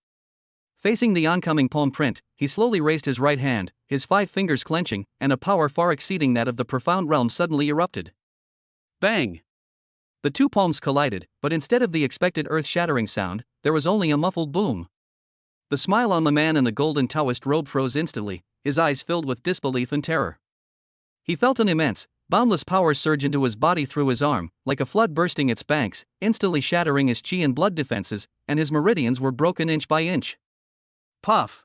Facing the oncoming palm print, he slowly raised his right hand, his 5 fingers clenching, and a power far exceeding that of the profound realm suddenly erupted. Bang! The 2 palms collided, but instead of the expected earth-shattering sound, there was only a muffled boom. The smile on the man in the golden Taoist robe froze instantly, his eyes filled with disbelief and terror. He felt an immense, boundless power surge into his body through his arm, like a flood bursting its banks, instantly shattering his chi and blood defenses, and his meridians were broken inch by inch. Puff!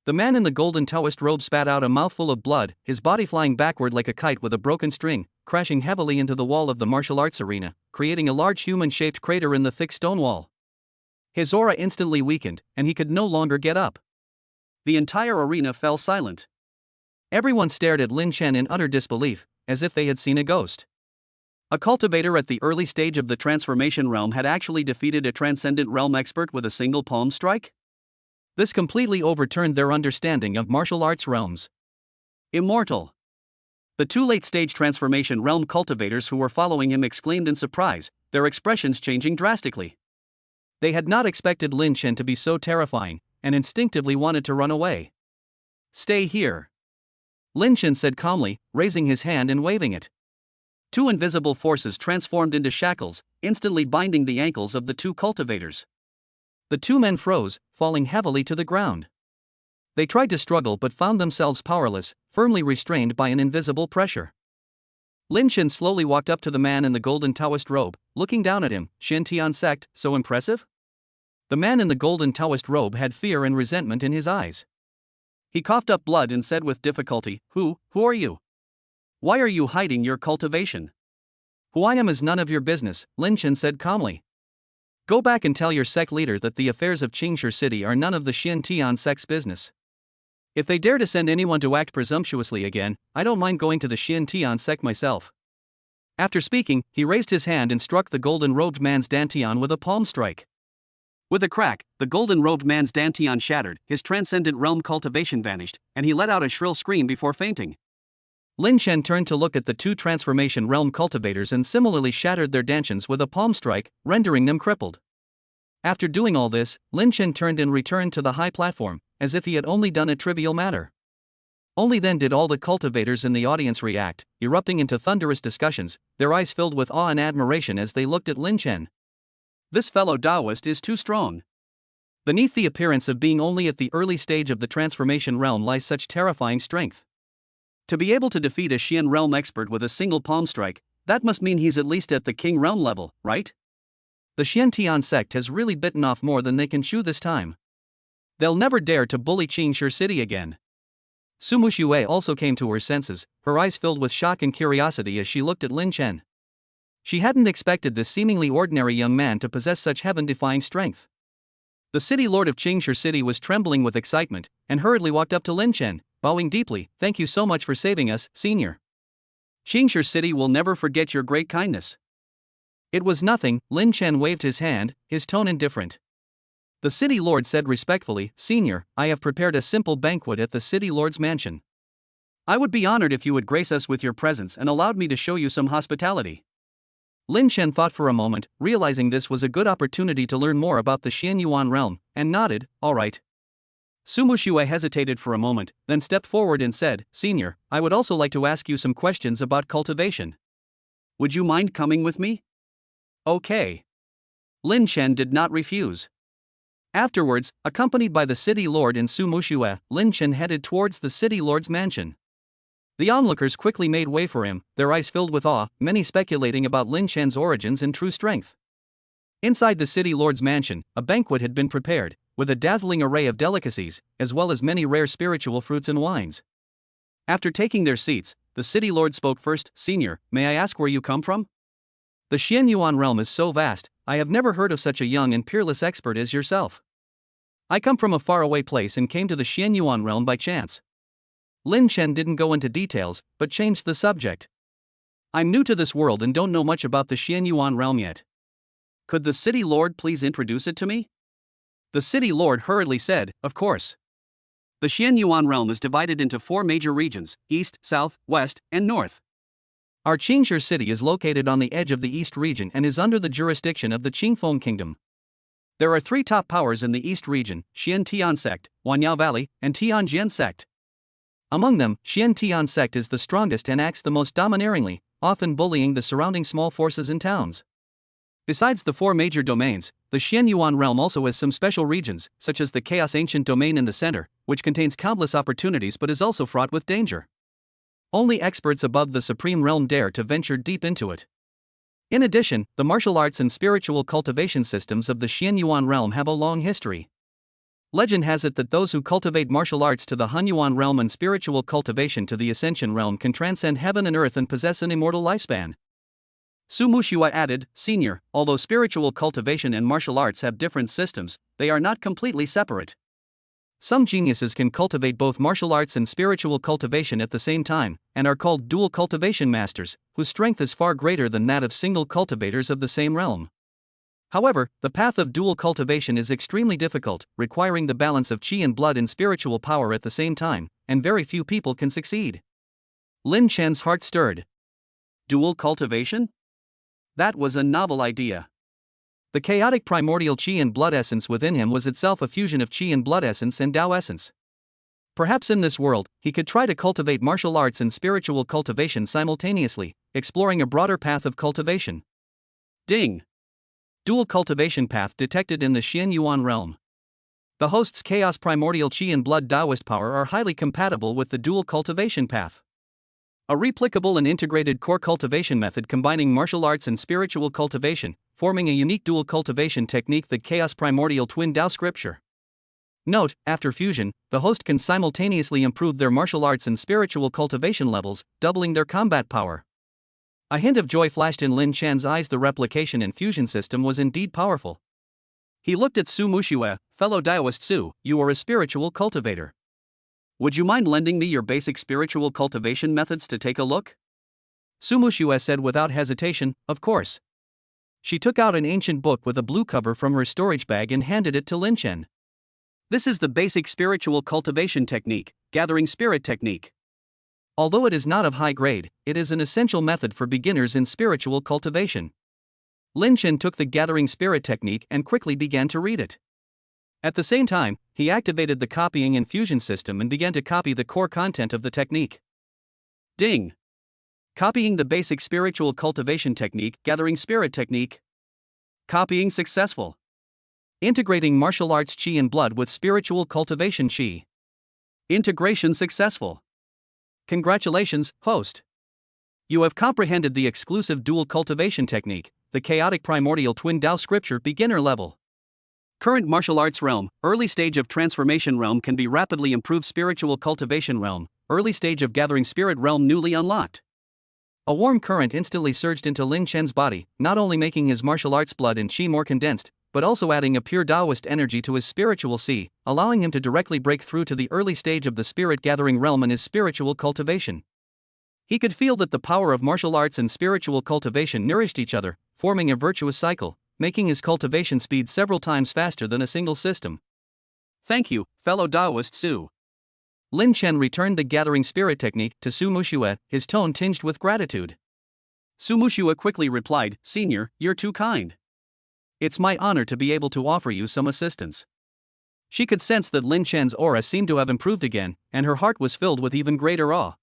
The man in the golden Taoist robe spat out a mouthful of blood, his body flying backward like a kite with a broken string, crashing heavily into the wall of the martial arts arena, creating a large human-shaped crater in the thick stone wall. His aura instantly weakened, and he could no longer get up. The entire arena fell silent. Everyone stared at Lin Chen in utter disbelief, as if they had seen a ghost. A cultivator at the early stage of the transformation realm had actually defeated a transcendent realm expert with a single palm strike? This completely overturned their understanding of martial arts realms. Immortal! The 2 late-stage transformation realm cultivators who were following him exclaimed in surprise, their expressions changing drastically. They had not expected Lin Chen to be so terrifying, and instinctively wanted to run away. Stay here. Lin Chen said calmly, raising his hand and waving it. 2 invisible forces transformed into shackles, instantly binding the ankles of the 2 cultivators. The 2 men froze, falling heavily to the ground. They tried to struggle but found themselves powerless, firmly restrained by an invisible pressure. Lin Chen slowly walked up to the man in the golden Taoist robe, looking down at him. Xian Tian sect, so impressive? The man in the golden Taoist robe had fear and resentment in his eyes. He coughed up blood and said with difficulty, Who are you? Why are you hiding your cultivation? Who I am is none of your business, Lin Chen said calmly. Go back and tell your sect leader that the affairs of Qingshi City are none of the Xian Tian sect's business. If they dare to send anyone to act presumptuously again, I don't mind going to the Xian Tian sect myself. After speaking, he raised his hand and struck the golden-robed man's dantian with a palm strike. With a crack, the golden-robed man's dantian shattered, his transcendent realm cultivation vanished, and he let out a shrill scream before fainting. Lin Chen turned to look at the 2 transformation realm cultivators and similarly shattered their dantians with a palm strike, rendering them crippled. After doing all this, Lin Chen turned and returned to the high platform, as if he had only done a trivial matter. Only then did all the cultivators in the audience react, erupting into thunderous discussions, their eyes filled with awe and admiration as they looked at Lin Chen. This fellow Taoist is too strong. Beneath the appearance of being only at the early stage of the transformation realm lies such terrifying strength. To be able to defeat a Xian realm expert with a single palm strike, that must mean he's at least at the king realm level, right? The Xian Tian sect has really bitten off more than they can chew this time. They'll never dare to bully Qingshi City again. Su Muxue also came to her senses, her eyes filled with shock and curiosity as she looked at Lin Chen. She hadn't expected this seemingly ordinary young man to possess such heaven-defying strength. The city lord of Qingshi City was trembling with excitement, and hurriedly walked up to Lin Chen, bowing deeply. "Thank you so much for saving us, senior. Qingshi City will never forget your great kindness." "It was nothing," Lin Chen waved his hand, his tone indifferent. The city lord said respectfully, "Senior, I have prepared a simple banquet at the city lord's mansion. I would be honored if you would grace us with your presence and allowed me to show you some hospitality." Lin Chen thought for a moment, realizing this was a good opportunity to learn more about the Xian Yuan realm, and nodded, "All right." Su Muxue hesitated for a moment, then stepped forward and said, "Senior, I would also like to ask you some questions about cultivation. Would you mind coming with me?" "Okay." Lin Chen did not refuse. Afterwards, accompanied by the city lord and Su Muxue, Lin Chen headed towards the city lord's mansion. The onlookers quickly made way for him, their eyes filled with awe, many speculating about Lin Chen's origins and true strength. Inside the city lord's mansion, a banquet had been prepared, with a dazzling array of delicacies, as well as many rare spiritual fruits and wines. After taking their seats, the city lord spoke first. "Senior, may I ask where you come from? The Xian Yuan realm is so vast, I have never heard of such a young and peerless expert as yourself." "I come from a faraway place and came to the Xian Yuan realm by chance." Lin Chen didn't go into details, but changed the subject. "I'm new to this world and don't know much about the Xian Yuan realm yet. Could the city lord please introduce it to me?" The city lord hurriedly said, "Of course. The Xian Yuan realm is divided into 4 major regions: East, South, West, and North. Our Qingshi City is located on the edge of the East region and is under the jurisdiction of the Qingfeng Kingdom. There are 3 top powers in the East region: Xian Tian sect, Huanyao Valley, and Tianjian sect. Among them, Xian Tian sect is the strongest and acts the most domineeringly, often bullying the surrounding small forces and towns. Besides the 4 major domains, the Xian Yuan realm also has some special regions, such as the Chaos Ancient Domain in the center, which contains countless opportunities but is also fraught with danger. Only experts above the Supreme Realm dare to venture deep into it. In addition, the martial arts and spiritual cultivation systems of the Xian Yuan realm have a long history. Legend has it that those who cultivate martial arts to the Han Yuan realm and spiritual cultivation to the Ascension realm can transcend heaven and earth and possess an immortal lifespan. Su Muxue added, "Senior, although spiritual cultivation and martial arts have different systems, they are not completely separate. Some geniuses can cultivate both martial arts and spiritual cultivation at the same time, and are called dual cultivation masters, whose strength is far greater than that of single cultivators of the same realm. However, the path of dual cultivation is extremely difficult, requiring the balance of qi and blood and spiritual power at the same time, and very few people can succeed." Lin Chen's heart stirred. Dual cultivation? That was a novel idea. The chaotic primordial qi and blood essence within him was itself a fusion of qi and blood essence and Tao essence. Perhaps in this world, he could try to cultivate martial arts and spiritual cultivation simultaneously, exploring a broader path of cultivation. Ding! Dual cultivation path detected in the Xian Yuan realm. The host's chaos primordial qi and blood Taoist power are highly compatible with the dual cultivation path. A replicable and integrated core cultivation method combining martial arts and spiritual cultivation, forming a unique dual cultivation technique, the chaos primordial twin Tao scripture. Note, after fusion, the host can simultaneously improve their martial arts and spiritual cultivation levels, doubling their combat power. A hint of joy flashed in Lin Chen's eyes. The replication and fusion system was indeed powerful. He looked at Su Muxue. "Fellow Taoist Su, you are a spiritual cultivator. Would you mind lending me your basic spiritual cultivation methods to take a look?" Su Muxue said without hesitation, "Of course." She took out an ancient book with a blue cover from her storage bag and handed it to Lin Chen. "This is the basic spiritual cultivation technique, gathering spirit technique. Although it is not of high grade, it is an essential method for beginners in spiritual cultivation." Lin Chen took the gathering spirit technique and quickly began to read it. At the same time, he activated the copying and fusion system and began to copy the core content of the technique. Ding! Copying the basic spiritual cultivation technique, gathering spirit technique. Copying successful. Integrating martial arts chi and blood with spiritual cultivation chi. Integration successful. Congratulations, host. You have comprehended the exclusive dual cultivation technique, the chaotic primordial twin Tao scripture beginner level. Current martial arts realm, early stage of transformation realm can be rapidly improved spiritual cultivation realm, early stage of gathering spirit realm newly unlocked. A warm current instantly surged into Lin Chen's body, not only making his martial arts blood and chi more condensed, but also adding a pure Taoist energy to his spiritual chi, allowing him to directly break through to the early stage of the spirit gathering realm in his spiritual cultivation. He could feel that the power of martial arts and spiritual cultivation nourished each other, forming a virtuous cycle, making his cultivation speed several times faster than a single system. Thank you, fellow Taoist Su. Lin Chen returned the gathering spirit technique to Su Muxue, his tone tinged with gratitude. Su Muxue quickly replied, "Senior, you're too kind. It's my honor to be able to offer you some assistance." She could sense that Lin Chen's aura seemed to have improved again, and her heart was filled with even greater awe.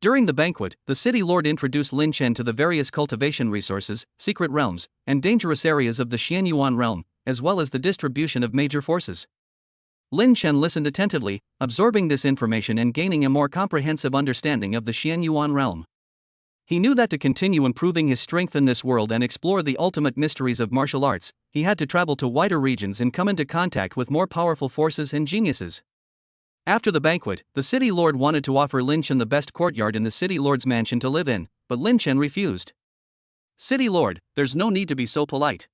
During the banquet, the city lord introduced Lin Chen to the various cultivation resources, secret realms, and dangerous areas of the Xianyuan realm, as well as the distribution of major forces. Lin Chen listened attentively, absorbing this information and gaining a more comprehensive understanding of the Xianyuan realm. He knew that to continue improving his strength in this world and explore the ultimate mysteries of martial arts, he had to travel to wider regions and come into contact with more powerful forces and geniuses. After the banquet, the city lord wanted to offer Lin Chen the best courtyard in the city lord's mansion to live in, but Lin Chen refused. "City lord, there's no need to be so polite.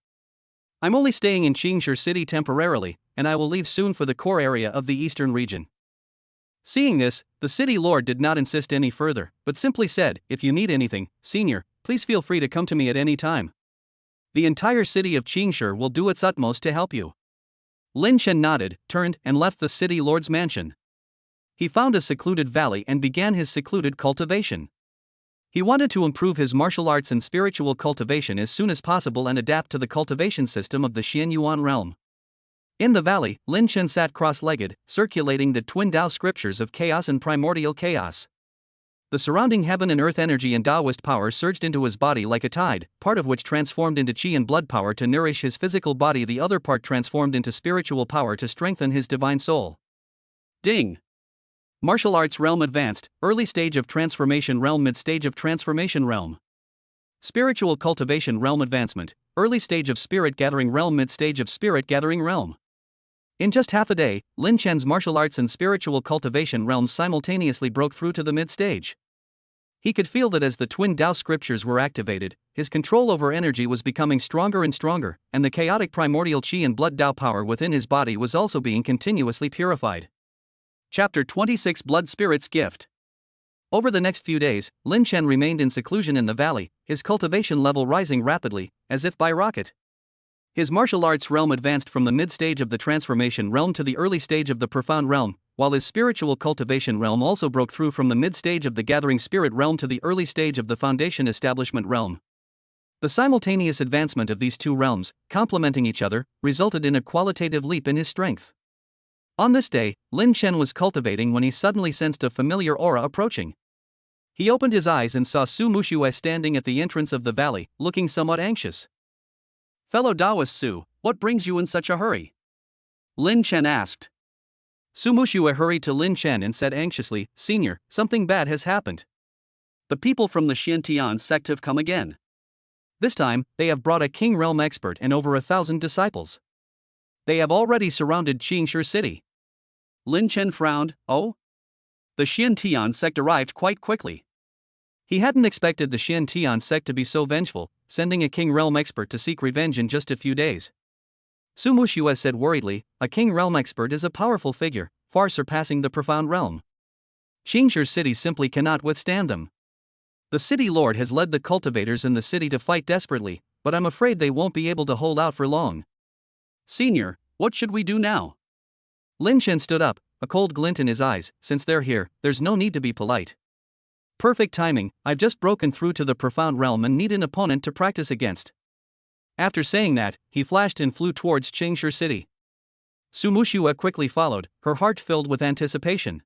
I'm only staying in Qingshi City temporarily, and I will leave soon for the core area of the eastern region." Seeing this, the city lord did not insist any further, but simply said, "If you need anything, senior, please feel free to come to me at any time. The entire city of Qingshi will do its utmost to help you." Lin Chen nodded, turned, and left the city lord's mansion. He found a secluded valley and began his secluded cultivation. He wanted to improve his martial arts and spiritual cultivation as soon as possible and adapt to the cultivation system of the Xianyuan realm. In the valley, Lin Chen sat cross-legged, circulating the twin Tao scriptures of chaos and primordial chaos. The surrounding heaven and earth energy and Taoist power surged into his body like a tide, part of which transformed into chi and blood power to nourish his physical body, the other part transformed into spiritual power to strengthen his divine soul. Ding! Martial arts realm advanced, early stage of transformation realm, mid stage of transformation realm. Spiritual cultivation realm advancement, early stage of spirit gathering realm, mid stage of spirit gathering realm. In just half a day, Lin Chen's martial arts and spiritual cultivation realms simultaneously broke through to the mid-stage. He could feel that as the twin Tao scriptures were activated, his control over energy was becoming stronger and stronger, and the chaotic primordial chi and blood Tao power within his body was also being continuously purified. Chapter 26 Blood Spirit's Gift. Over the next few days, Lin Chen remained in seclusion in the valley, his cultivation level rising rapidly, as if by rocket. His martial arts realm advanced from the mid-stage of the transformation realm to the early stage of the profound realm, while his spiritual cultivation realm also broke through from the mid-stage of the gathering spirit realm to the early stage of the foundation establishment realm. The simultaneous advancement of these two realms, complementing each other, resulted in a qualitative leap in his strength. On this day, Lin Chen was cultivating when he suddenly sensed a familiar aura approaching. He opened his eyes and saw Su Muxue standing at the entrance of the valley, looking somewhat anxious. "Fellow Taoist Su, what brings you in such a hurry?" Lin Chen asked. Su Muxue hurried to Lin Chen and said anxiously, "Senior, something bad has happened. The people from the Xiantian sect have come again. This time, they have brought a king realm expert and over 1,000 disciples. They have already surrounded Qingshi City." Lin Chen frowned. "Oh? The Xiantian sect arrived quite quickly." He hadn't expected the Xiantian sect to be so vengeful, sending a king realm expert to seek revenge in just a few days. Su Muxue said worriedly, "A king realm expert is a powerful figure, far surpassing the profound realm. Qingshi City simply cannot withstand them. The city lord has led the cultivators in the city to fight desperately, but I'm afraid they won't be able to hold out for long. Senior, what should we do now?" Lin Chen stood up, a cold glint in his eyes. "Since they're here, there's no need to be polite. Perfect timing, I've just broken through to the profound realm and need an opponent to practice against." After saying that, he flashed and flew towards Qingshi City. Su Muxue quickly followed, her heart filled with anticipation.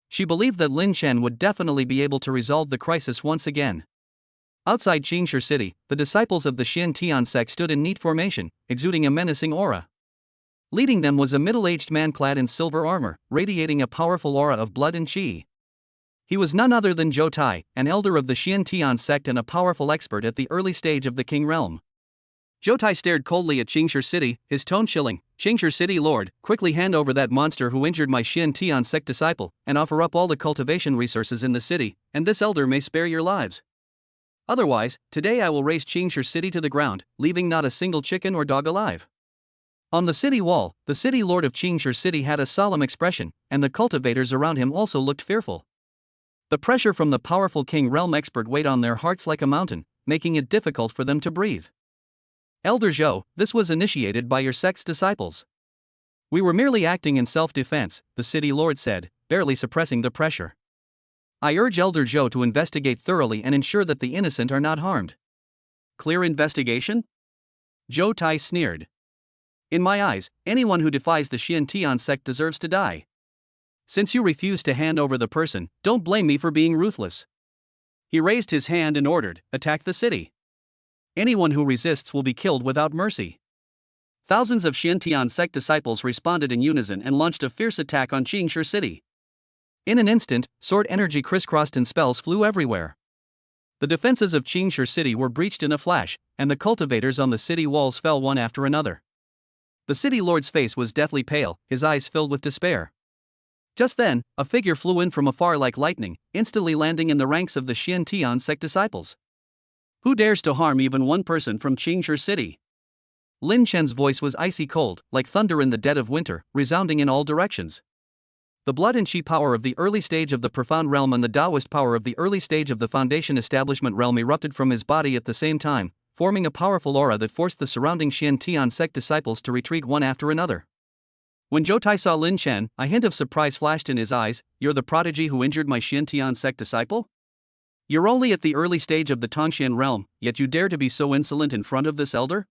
She believed that Lin Chen would definitely be able to resolve the crisis once again. Outside Qingshi City, the disciples of the Xin Tian sect stood in neat formation, exuding a menacing aura. Leading them was a middle-aged man clad in silver armor, radiating a powerful aura of blood and qi. He was none other than Zhou Tai, an elder of the Xin Tian sect and a powerful expert at the early stage of the King realm. Zhou Tai stared coldly at Qingshi City, his tone chilling. "Qingshi City Lord, quickly hand over that monster who injured my Xin Tian sect disciple, and offer up all the cultivation resources in the city, and this elder may spare your lives. Otherwise, today I will raze Qingshi City to the ground, leaving not a single chicken or dog alive." On the city wall, the city lord of Qingshi City had a solemn expression, and the cultivators around him also looked fearful. The pressure from the powerful King realm expert weighed on their hearts like a mountain, making it difficult for them to breathe. "Elder Zhou, this was initiated by your sect's disciples. We were merely acting in self-defense," the city lord said, barely suppressing the pressure. "I urge Elder Zhou to investigate thoroughly and ensure that the innocent are not harmed." "Clear investigation?" Zhou Tai sneered. "In my eyes, anyone who defies the Xin Tian sect deserves to die. Since you refuse to hand over the person, don't blame me for being ruthless." He raised his hand and ordered, "Attack the city. Anyone who resists will be killed without mercy." Thousands of Xin Tian sect disciples responded in unison and launched a fierce attack on Qingshi City. In an instant, sword energy crisscrossed and spells flew everywhere. The defenses of Qingshi City were breached in a flash, and the cultivators on the city walls fell one after another. The city lord's face was deathly pale, his eyes filled with despair. Just then, a figure flew in from afar like lightning, instantly landing in the ranks of the Xin Tian sect disciples. "Who dares to harm even one person from Qingshi City?" Lin Chen's voice was icy cold, like thunder in the dead of winter, resounding in all directions. The blood and qi power of the early stage of the profound realm and the Taoist power of the early stage of the foundation establishment realm erupted from his body at the same time, forming a powerful aura that forced the surrounding Xin Tian sect disciples to retreat one after another. When Zhou Tai saw Lin Chen, a hint of surprise flashed in his eyes. "You're the prodigy who injured my Xin Tian sect disciple? You're only at the early stage of the Tongxian realm, yet you dare to be so insolent in front of this elder?"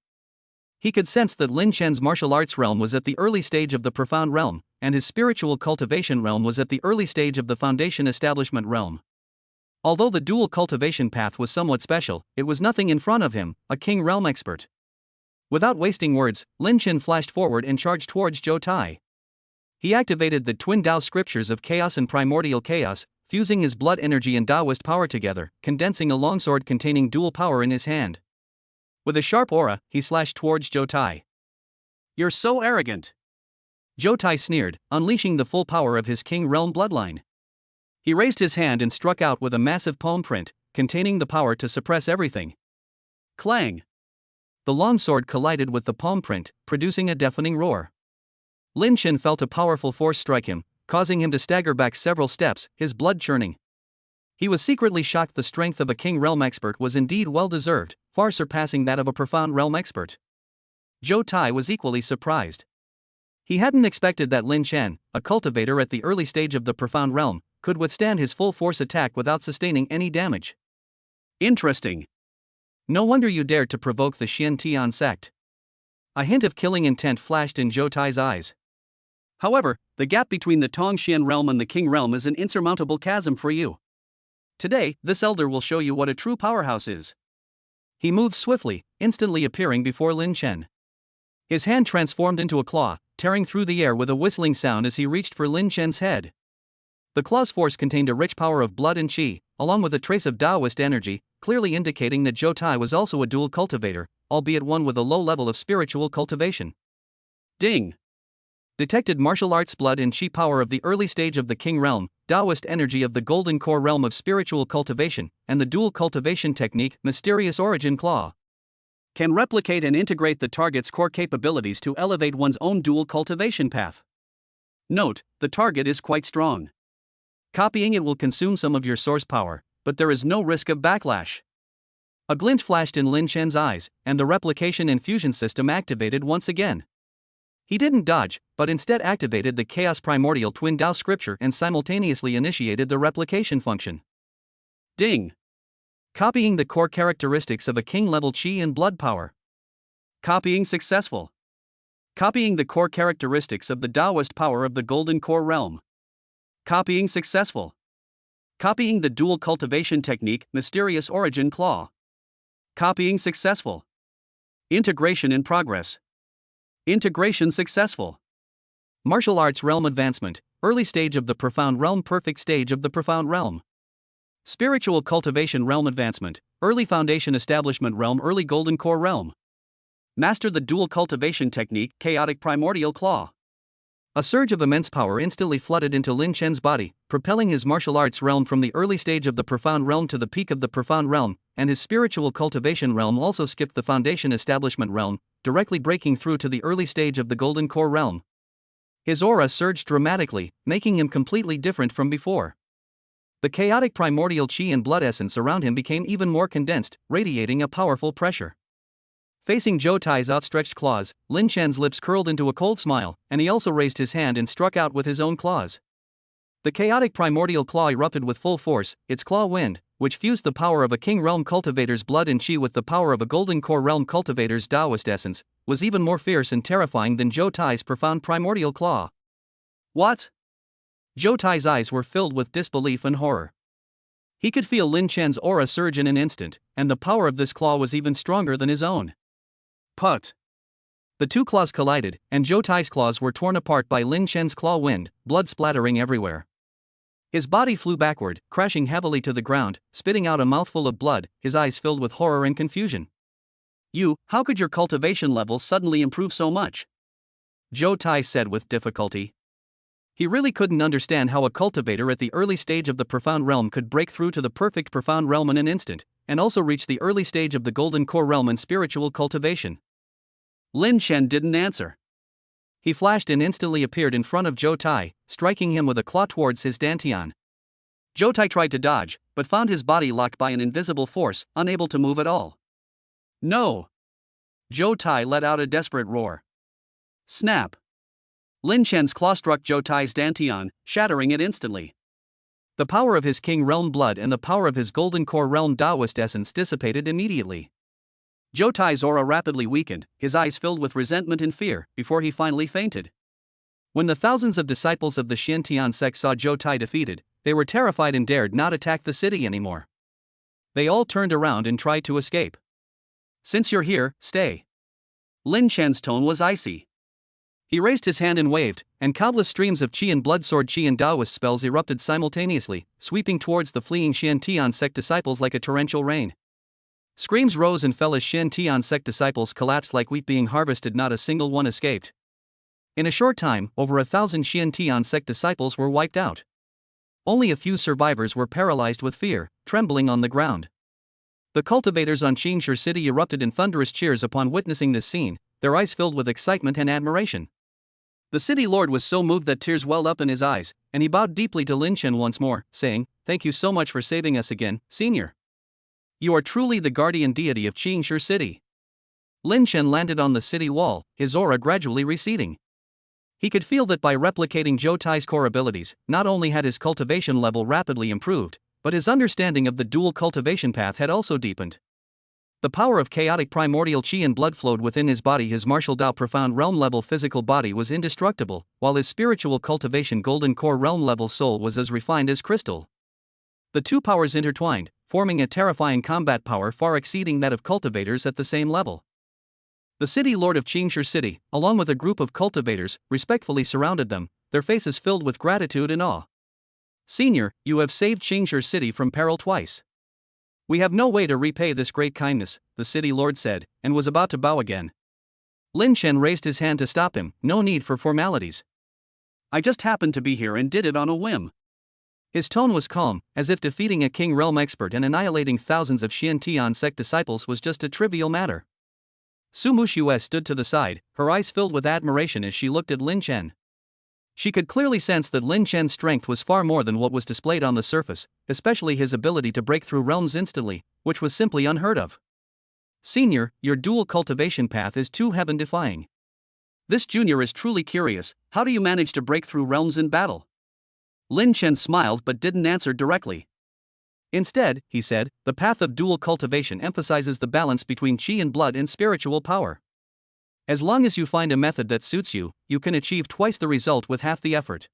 He could sense that Lin Chen's martial arts realm was at the early stage of the profound realm, and his spiritual cultivation realm was at the early stage of the foundation establishment realm. Although the dual cultivation path was somewhat special, it was nothing in front of him, a King realm expert. Without wasting words, Lin Chen flashed forward and charged towards Zhou Tai. He activated the twin Tao scriptures of chaos and primordial chaos, fusing his blood energy and Taoist power together, condensing a longsword containing dual power in his hand. With a sharp aura, he slashed towards Zhou Tai. "You're so arrogant!" Zhou Tai sneered, unleashing the full power of his King realm bloodline. He raised his hand and struck out with a massive palm print, containing the power to suppress everything. Clang! The longsword collided with the palm print, producing a deafening roar. Lin Chen felt a powerful force strike him, causing him to stagger back several steps, his blood churning. He was secretly shocked the strength of a King realm expert was indeed well-deserved, far surpassing that of a profound realm expert. Zhou Tai was equally surprised. He hadn't expected that Lin Chen, a cultivator at the early stage of the profound realm, could withstand his full-force attack without sustaining any damage. "Interesting. No wonder you dared to provoke the Xin Tian sect." A hint of killing intent flashed in Zhou Tai's eyes. "However, the gap between the Tongxian realm and the King realm is an insurmountable chasm for you. Today, this elder will show you what a true powerhouse is." He moved swiftly, instantly appearing before Lin Chen. His hand transformed into a claw, tearing through the air with a whistling sound as he reached for Lin Chen's head. The claw's force contained a rich power of blood and qi, along with a trace of Taoist energy, clearly indicating that Zhou Tai was also a dual cultivator, albeit one with a low level of spiritual cultivation. Ding! Detected martial arts blood and qi power of the early stage of the King realm, Taoist energy of the golden core realm of spiritual cultivation, and the dual cultivation technique, mysterious origin claw. Can replicate and integrate the target's core capabilities to elevate one's own dual cultivation path. Note, the target is quite strong. Copying it will consume some of your source power, but there is no risk of backlash. A glint flashed in Lin Chen's eyes, and the replication and fusion system activated once again. He didn't dodge, but instead activated the Chaos Primordial Twin Tao scripture and simultaneously initiated the replication function. Ding! Copying the core characteristics of a king-level qi and blood power. Copying successful. Copying the core characteristics of the Taoist power of the Golden Core realm. Copying successful. Copying the dual cultivation technique, mysterious origin claw. Copying successful. Integration in progress. Integration successful. Martial arts realm advancement, early stage of the profound realm, perfect stage of the profound realm. Spiritual cultivation realm advancement, early foundation establishment realm, early golden core realm. Master the dual cultivation technique, chaotic primordial claw. A surge of immense power instantly flooded into Lin Chen's body, propelling his martial arts realm from the early stage of the profound realm to the peak of the profound realm, and his spiritual cultivation realm also skipped the foundation establishment realm, directly breaking through to the early stage of the golden core realm. His aura surged dramatically, making him completely different from before. The chaotic primordial chi and blood essence around him became even more condensed, radiating a powerful pressure. Facing Zhou Tai's outstretched claws, Lin Chen's lips curled into a cold smile, and he also raised his hand and struck out with his own claws. The chaotic primordial claw erupted with full force, its claw wind, which fused the power of a king realm cultivator's blood and chi with the power of a golden core realm cultivator's Taoist essence, was even more fierce and terrifying than Zhou Tai's profound primordial claw. What? Zhou Tai's eyes were filled with disbelief and horror. He could feel Lin Chen's aura surge in an instant, and the power of this claw was even stronger than his own. Put. The two claws collided, and Zhou Tai's claws were torn apart by Lin Chen's claw wind, blood splattering everywhere. His body flew backward, crashing heavily to the ground, spitting out a mouthful of blood, his eyes filled with horror and confusion. How could your cultivation level suddenly improve so much? Zhou Tai said with difficulty. He really couldn't understand how a cultivator at the early stage of the profound realm could break through to the perfect profound realm in an instant, and also reach the early stage of the golden core realm in spiritual cultivation. Lin Chen didn't answer. He flashed and instantly appeared in front of Zhou Tai, striking him with a claw towards his dantian. Zhou Tai tried to dodge, but found his body locked by an invisible force, unable to move at all. No! Zhou Tai let out a desperate roar. Snap! Lin Chen's claw struck Zhou Tai's dantian, shattering it instantly. The power of his king realm blood and the power of his golden core realm Taoist essence dissipated immediately. Zhou Tai's aura rapidly weakened, his eyes filled with resentment and fear, before he finally fainted. When the thousands of disciples of the Xiantian sect saw Zhou Tai defeated, they were terrified and dared not attack the city anymore. They all turned around and tried to escape. Since you're here, stay. Lin Chen's tone was icy. He raised his hand and waved, and countless streams of chi and blood sword chi and Taoist spells erupted simultaneously, sweeping towards the fleeing Xiantian sect disciples like a torrential rain. Screams rose and fell as Xiantian sect disciples collapsed like wheat being harvested. Not a single one escaped. In a short time, over 1,000 Xiantian sect disciples were wiped out. Only a few survivors were paralyzed with fear, trembling on the ground. The cultivators on Qingshi City erupted in thunderous cheers upon witnessing this scene, their eyes filled with excitement and admiration. The city lord was so moved that tears welled up in his eyes, and he bowed deeply to Lin Chen once more, saying, "Thank you so much for saving us again, senior. You are truly the guardian deity of Qingshi City." Lin Chen landed on the city wall, his aura gradually receding. He could feel that by replicating Zhou Tai's core abilities, not only had his cultivation level rapidly improved, but his understanding of the dual cultivation path had also deepened. The power of chaotic primordial chi and blood flowed within his body. His martial Dao profound realm level physical body was indestructible, while his spiritual cultivation golden core realm level soul was as refined as crystal. The two powers intertwined, forming a terrifying combat power far exceeding that of cultivators at the same level. The city lord of Qingshi City, along with a group of cultivators, respectfully surrounded them, their faces filled with gratitude and awe. "Senior, you have saved Qingshi City from peril twice. We have no way to repay this great kindness," the city lord said, and was about to bow again. Lin Chen raised his hand to stop him. "No need for formalities. I just happened to be here and did it on a whim." His tone was calm, as if defeating a king realm expert and annihilating thousands of Xiantian sect disciples was just a trivial matter. Su Muxue stood to the side, her eyes filled with admiration as she looked at Lin Chen. She could clearly sense that Lin Chen's strength was far more than what was displayed on the surface, especially his ability to break through realms instantly, which was simply unheard of. "Senior, your dual cultivation path is too heaven-defying. This junior is truly curious. How do you manage to break through realms in battle?" Lin Chen smiled but didn't answer directly. Instead, he said, "The path of dual cultivation emphasizes the balance between chi and blood and spiritual power. As long as you find a method that suits you, you can achieve twice the result with half the effort.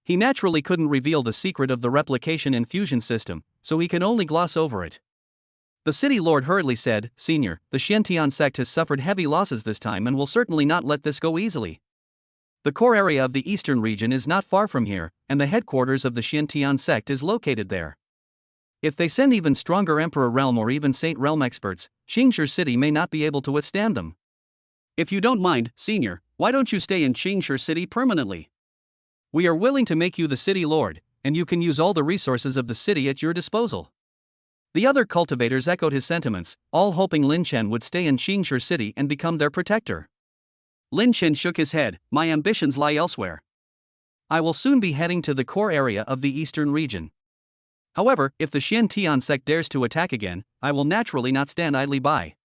He naturally couldn't reveal the secret of the replication and fusion system, so he can only gloss over it. The city lord hurriedly said, "Senior, the Xiantian sect has suffered heavy losses this time and will certainly not let this go easily. The core area of the eastern region is not far from here, and the headquarters of the Xiantian sect is located there. If they send even stronger Emperor Realm or even Saint Realm experts, Qingshi City may not be able to withstand them. If you don't mind, Senior, why don't you stay in Qingshi City permanently? We are willing to make you the city lord, and you can use all the resources of the city at your disposal." The other cultivators echoed his sentiments, all hoping Lin Chen would stay in Qingshi City and become their protector. Lin Chen shook his head. "My ambitions lie elsewhere. I will soon be heading to the core area of the eastern region. However, if the Xiantian sect dares to attack again, I will naturally not stand idly by."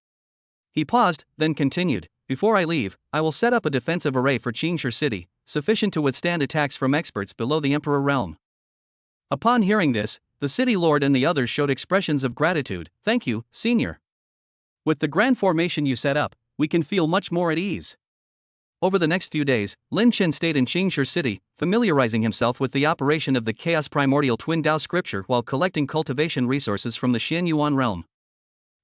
He paused, then continued, "Before I leave, I will set up a defensive array for Qingshi City, sufficient to withstand attacks from experts below the Emperor Realm." Upon hearing this, the city lord and the others showed expressions of gratitude. "Thank you, Senior. With the grand formation you set up, we can feel much more at ease." Over the next few days, Lin Chen stayed in Qingshi City, familiarizing himself with the operation of the Chaos Primordial Twin Tao scripture while collecting cultivation resources from the Xianyuan realm.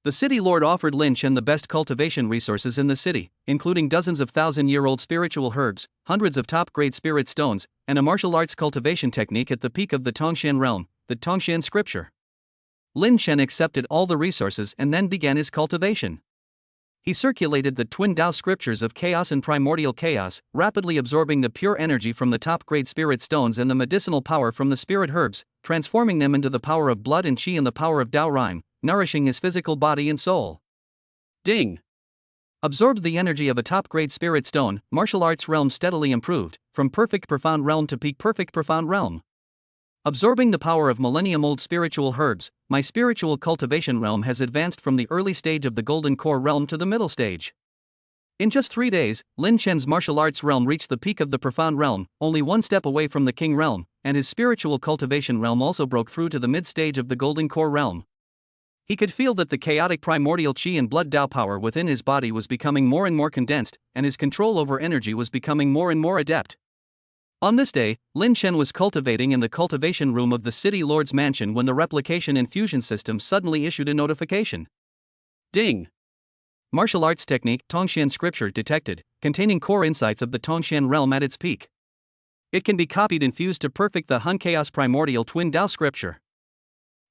The city lord offered Lin Chen the best cultivation resources in the city, including dozens of thousand-year-old spiritual herbs, hundreds of top-grade spirit stones, and a martial arts cultivation technique at the peak of the Tongxian realm, the Tongxian scripture. Lin Chen accepted all the resources and then began his cultivation. He circulated the Twin Tao scriptures of chaos and primordial chaos, rapidly absorbing the pure energy from the top-grade spirit stones and the medicinal power from the spirit herbs, transforming them into the power of blood and qi and the power of Tao Rhyme, nourishing his physical body and soul. Ding! Absorbed the energy of a top-grade spirit stone, martial arts realm steadily improved, from perfect profound realm to peak perfect profound realm. Absorbing the power of millennium-old spiritual herbs, my spiritual cultivation realm has advanced from the early stage of the golden core realm to the middle stage. In just 3 days, Lin Chen's martial arts realm reached the peak of the profound realm, only one step away from the king realm, and his spiritual cultivation realm also broke through to the mid-stage of the golden core realm. He could feel that the chaotic primordial qi and blood Tao power within his body was becoming more and more condensed, and his control over energy was becoming more and more adept. On this day, Lin Chen was cultivating in the cultivation room of the city lord's mansion when the replication and fusion system suddenly issued a notification. Ding! Martial arts technique Tongxian scripture detected, containing core insights of the Tongxian realm at its peak. It can be copied and fused to perfect the Hun Chaos Primordial Twin Tao scripture.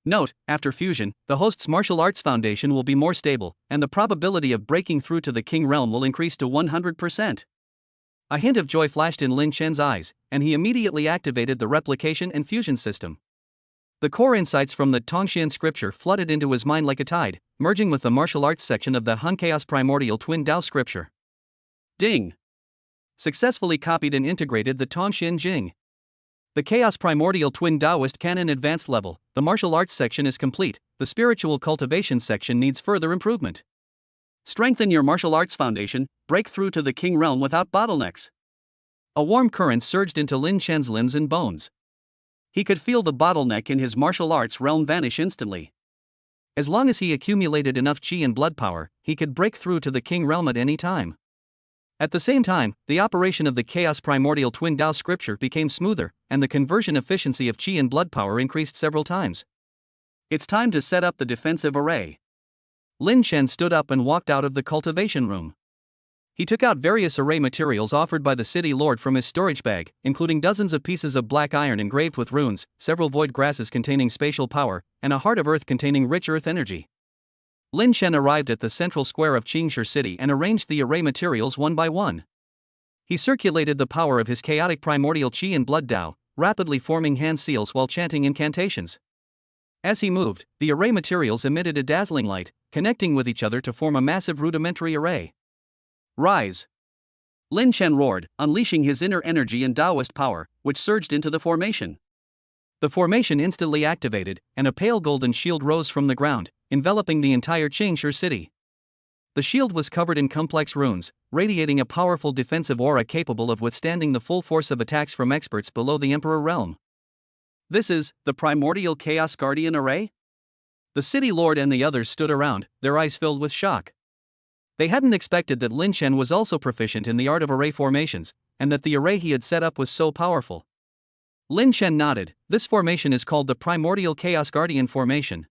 Note, after fusion, the host's martial arts foundation will be more stable, and the probability of breaking through to the king realm will increase to 100%. A hint of joy flashed in Lin Chen's eyes, and he immediately activated the replication and fusion system. The core insights from the Tongxian scripture flooded into his mind like a tide, merging with the martial arts section of the Hun Chaos Primordial Twin Tao scripture. Ding! Successfully copied and integrated the Tongxian Jing. The Chaos Primordial Twin Taoist Canon Advanced level, the martial arts section is complete, the spiritual cultivation section needs further improvement. Strengthen your martial arts foundation, break through to the king realm without bottlenecks. A warm current surged into Lin Chen's limbs and bones. He could feel the bottleneck in his martial arts realm vanish instantly. As long as he accumulated enough qi and blood power, he could break through to the king realm at any time. At the same time, the operation of the Chaos Primordial Twin Tao scripture became smoother, and the conversion efficiency of qi and blood power increased several times. It's time to set up the defensive array. Lin Chen stood up and walked out of the cultivation room. He took out various array materials offered by the city lord from his storage bag, including dozens of pieces of black iron engraved with runes, several void grasses containing spatial power, and a heart of earth containing rich earth energy. Lin Chen arrived at the central square of Qingshi City and arranged the array materials one by one. He circulated the power of his chaotic primordial qi and blood Tao, rapidly forming hand seals while chanting incantations. As he moved, the array materials emitted a dazzling light, connecting with each other to form a massive rudimentary array. Rise! Lin Chen roared, unleashing his inner energy and Taoist power, which surged into the formation. The formation instantly activated, and a pale golden shield rose from the ground, enveloping the entire Qingshi City. The shield was covered in complex runes, radiating a powerful defensive aura capable of withstanding the full force of attacks from experts below the Emperor realm. This is the Primordial Chaos Guardian Array? The city lord and the others stood around, their eyes filled with shock. They hadn't expected that Lin Chen was also proficient in the art of array formations, and that the array he had set up was so powerful. Lin Chen nodded. This formation is called the Primordial Chaos Guardian formation.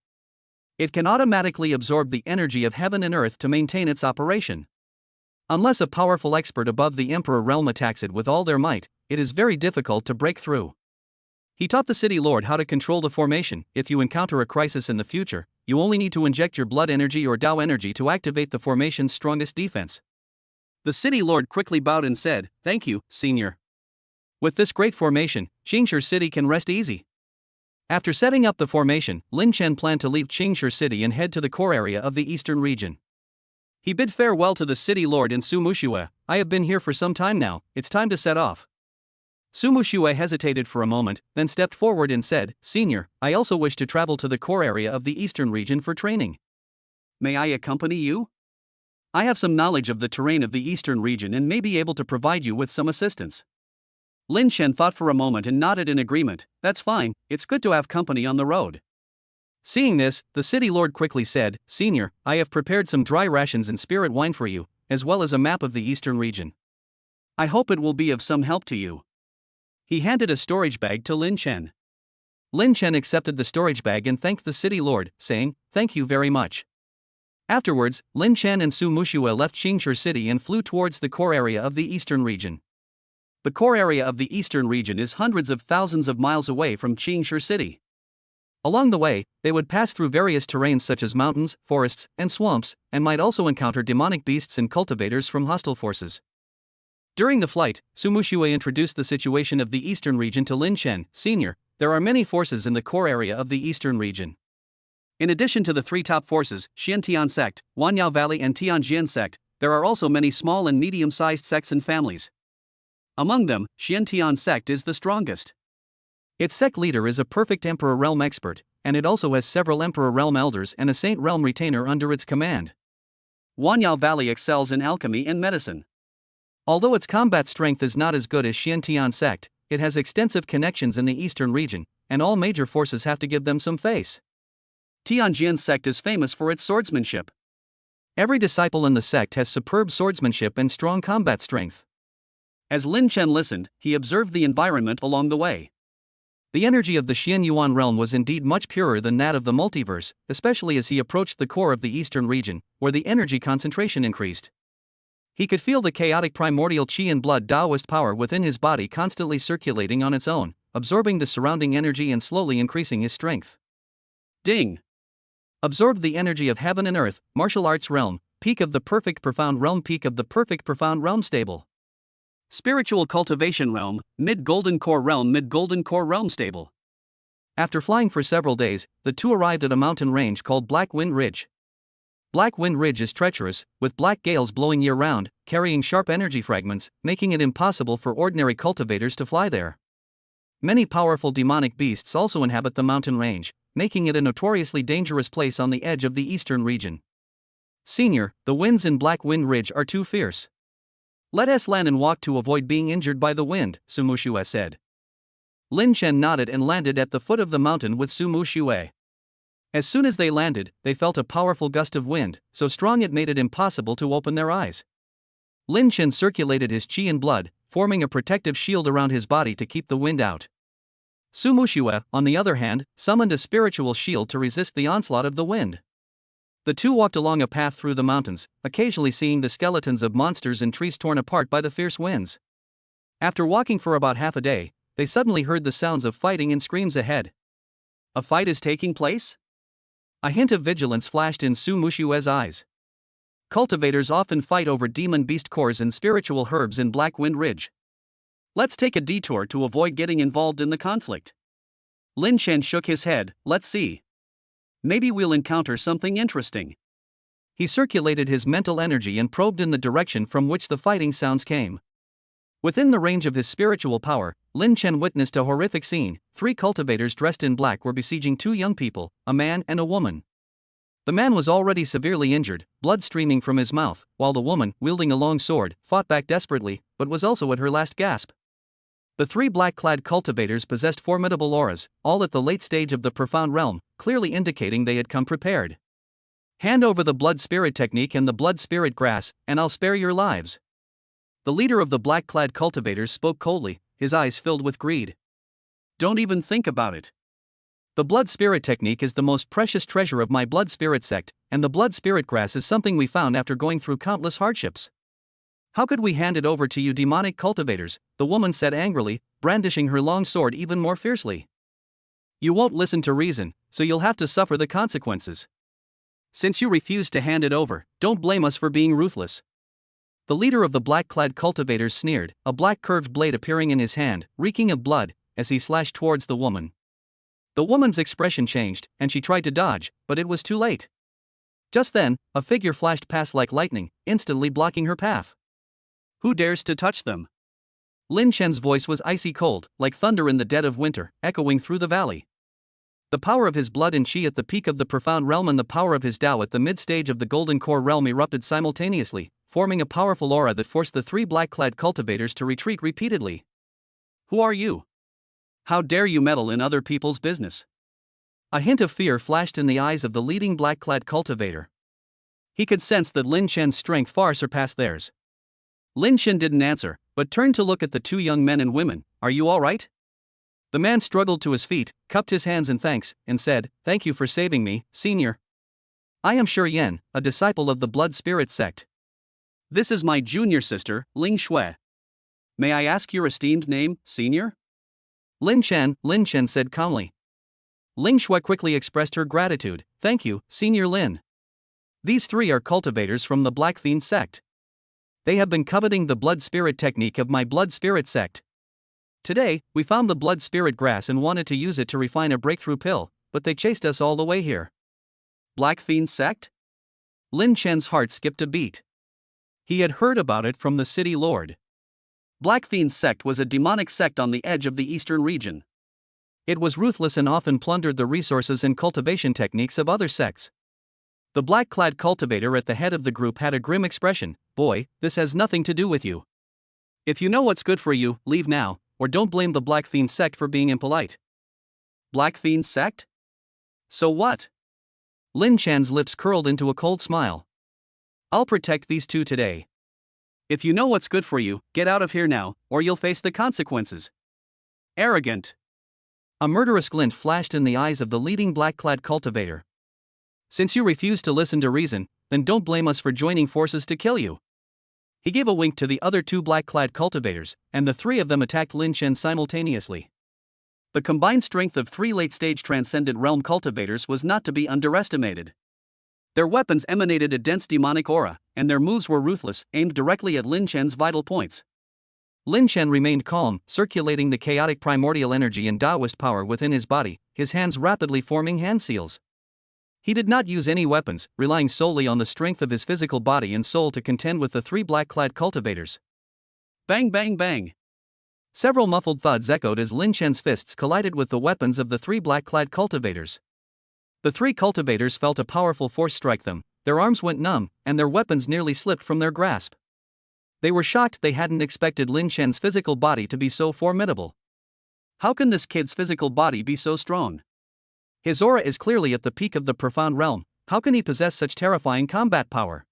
It can automatically absorb the energy of heaven and earth to maintain its operation. Unless a powerful expert above the Emperor realm attacks it with all their might, it is very difficult to break through. He taught the city lord how to control the formation. If you encounter a crisis in the future, you only need to inject your blood energy or Dao energy to activate the formation's strongest defense. The city lord quickly bowed and said, "Thank you, senior. With this great formation, Qingshi City can rest easy." After setting up the formation, Lin Chen planned to leave Qingshi City and head to the core area of the eastern region. He bid farewell to the city lord and Su Muxue. "I have been here for some time now, it's time to set off." Su Muxue hesitated for a moment, then stepped forward and said, "Senior, I also wish to travel to the core area of the eastern region for training. May I accompany you? I have some knowledge of the terrain of the eastern region and may be able to provide you with some assistance." Lin Chen thought for a moment and nodded in agreement. "That's fine, it's good to have company on the road." Seeing this, the city lord quickly said, "Senior, I have prepared some dry rations and spirit wine for you, as well as a map of the eastern region. I hope it will be of some help to you." He handed a storage bag to Lin Chen. Lin Chen accepted the storage bag and thanked the city lord, saying, "Thank you very much." Afterwards, Lin Chen and Su Muxue left Qingshi City and flew towards the core area of the eastern region. The core area of the eastern region is hundreds of thousands of miles away from Qingshi City. Along the way, they would pass through various terrains such as mountains, forests, and swamps, and might also encounter demonic beasts and cultivators from hostile forces. During the flight, Su Muxue introduced the situation of the eastern region to Lin Chen. "Senior, there are many forces in the core area of the eastern region. In addition to the three top forces, Xiantian sect, Wanyao Valley and Tianjin sect, there are also many small and medium-sized sects and families. Among them, Xiantian sect is the strongest. Its sect leader is a perfect Emperor Realm expert, and it also has several Emperor Realm elders and a Saint Realm retainer under its command. Wanyao Valley excels in alchemy and medicine. Although its combat strength is not as good as Xiantian sect, it has extensive connections in the eastern region, and all major forces have to give them some face. Tianjin sect is famous for its swordsmanship. Every disciple in the sect has superb swordsmanship and strong combat strength." As Lin Chen listened, he observed the environment along the way. The energy of the Xian Yuan realm was indeed much purer than that of the multiverse, especially as he approached the core of the eastern region, where the energy concentration increased. He could feel the chaotic primordial qi and blood Taoist power within his body constantly circulating on its own, absorbing the surrounding energy and slowly increasing his strength. Ding! Absorbed the energy of heaven and earth, martial arts realm, peak of the perfect profound realm, peak of the perfect profound realm, stable. Spiritual cultivation realm, mid-golden core realm, mid-golden core realm, stable. After flying for several days, the two arrived at a mountain range called Black Wind Ridge. Black Wind Ridge is treacherous, with black gales blowing year-round, carrying sharp energy fragments, making it impossible for ordinary cultivators to fly there. Many powerful demonic beasts also inhabit the mountain range, making it a notoriously dangerous place on the edge of the eastern region. "Senior, the winds in Black Wind Ridge are too fierce. Let us land and walk to avoid being injured by the wind," Su Muxue said. Lin Chen nodded and landed at the foot of the mountain with Su Muxue. As soon as they landed, they felt a powerful gust of wind, so strong it made it impossible to open their eyes. Lin Chen circulated his qi and blood, forming a protective shield around his body to keep the wind out. Su Muxue, on the other hand, summoned a spiritual shield to resist the onslaught of the wind. The two walked along a path through the mountains, occasionally seeing the skeletons of monsters and trees torn apart by the fierce winds. After walking for about half a day, they suddenly heard the sounds of fighting and screams ahead. A fight is taking place? A hint of vigilance flashed in Su Muxue's eyes. Cultivators often fight over demon beast cores and spiritual herbs in Black Wind Ridge. Let's take a detour to avoid getting involved in the conflict. Lin Chen shook his head. "Let's see. Maybe we'll encounter something interesting." He circulated his mental energy and probed in the direction from which the fighting sounds came. Within the range of his spiritual power, Lin Chen witnessed a horrific scene. 3 cultivators dressed in black were besieging 2 young people, a man and a woman. The man was already severely injured, blood streaming from his mouth, while the woman, wielding a long sword, fought back desperately, but was also at her last gasp. The 3 black-clad cultivators possessed formidable auras, all at the late stage of the profound realm, clearly indicating they had come prepared. Hand over the blood spirit technique and the blood spirit grass, and I'll spare your lives. The leader of the black-clad cultivators spoke coldly, his eyes filled with greed. Don't even think about it. The blood spirit technique is the most precious treasure of my blood spirit sect, and the blood spirit grass is something we found after going through countless hardships. How could we hand it over to you demonic cultivators? The woman said angrily, brandishing her long sword even more fiercely. You won't listen to reason, so you'll have to suffer the consequences. Since you refuse to hand it over, don't blame us for being ruthless. The leader of the black-clad cultivators sneered, a black curved blade appearing in his hand, reeking of blood, as he slashed towards the woman. The woman's expression changed, and she tried to dodge, but it was too late. Just then, a figure flashed past like lightning, instantly blocking her path. Who dares to touch them? Lin Chen's voice was icy cold, like thunder in the dead of winter, echoing through the valley. The power of his blood and chi at the peak of the profound realm and the power of his Tao at the mid-stage of the golden core realm erupted simultaneously, forming a powerful aura that forced the three black-clad cultivators to retreat repeatedly. Who are you? How dare you meddle in other people's business? A hint of fear flashed in the eyes of the leading black-clad cultivator. He could sense that Lin Chen's strength far surpassed theirs. Lin Chen didn't answer, but turned to look at the two young men and women. Are you all right? The man struggled to his feet, cupped his hands in thanks, and said, Thank you for saving me, senior. I am Shi Yan, a disciple of the Blood Spirit sect. This is my junior sister, Ling Shui. May I ask your esteemed name, senior? Lin Chen said calmly. Ling Shui quickly expressed her gratitude. Thank you, Senior Lin. These three are cultivators from the Black Fiend sect. They have been coveting the blood spirit technique of my blood spirit sect. Today, we found the blood spirit grass and wanted to use it to refine a breakthrough pill, but they chased us all the way here. Black Fiend sect? Lin Chen's heart skipped a beat. He had heard about it from the city lord. Black Fiend sect was a demonic sect on the edge of the eastern region. It was ruthless and often plundered the resources and cultivation techniques of other sects. The black-clad cultivator at the head of the group had a grim expression. Boy, this has nothing to do with you. If you know what's good for you, leave now, or don't blame the Black Fiend sect for being impolite. Black Fiend sect? So what? Lin Chen's lips curled into a cold smile. I'll protect these two today. If you know what's good for you, get out of here now, or you'll face the consequences. Arrogant. A murderous glint flashed in the eyes of the leading black-clad cultivator. Since you refuse to listen to reason, then don't blame us for joining forces to kill you. He gave a wink to the other two black-clad cultivators, and the three of them attacked Lin Chen simultaneously. The combined strength of three late-stage transcendent realm cultivators was not to be underestimated. Their weapons emanated a dense demonic aura, and their moves were ruthless, aimed directly at Lin Chen's vital points. Lin Chen remained calm, circulating the chaotic primordial energy and Taoist power within his body, his hands rapidly forming hand seals. He did not use any weapons, relying solely on the strength of his physical body and soul to contend with the three black-clad cultivators. Bang bang bang! Several muffled thuds echoed as Lin Chen's fists collided with the weapons of the three black-clad cultivators. The three cultivators felt a powerful force strike them, their arms went numb, and their weapons nearly slipped from their grasp. They were shocked. They hadn't expected Lin Chen's physical body to be so formidable. How can this kid's physical body be so strong? His aura is clearly at the peak of the profound realm. How can he possess such terrifying combat power?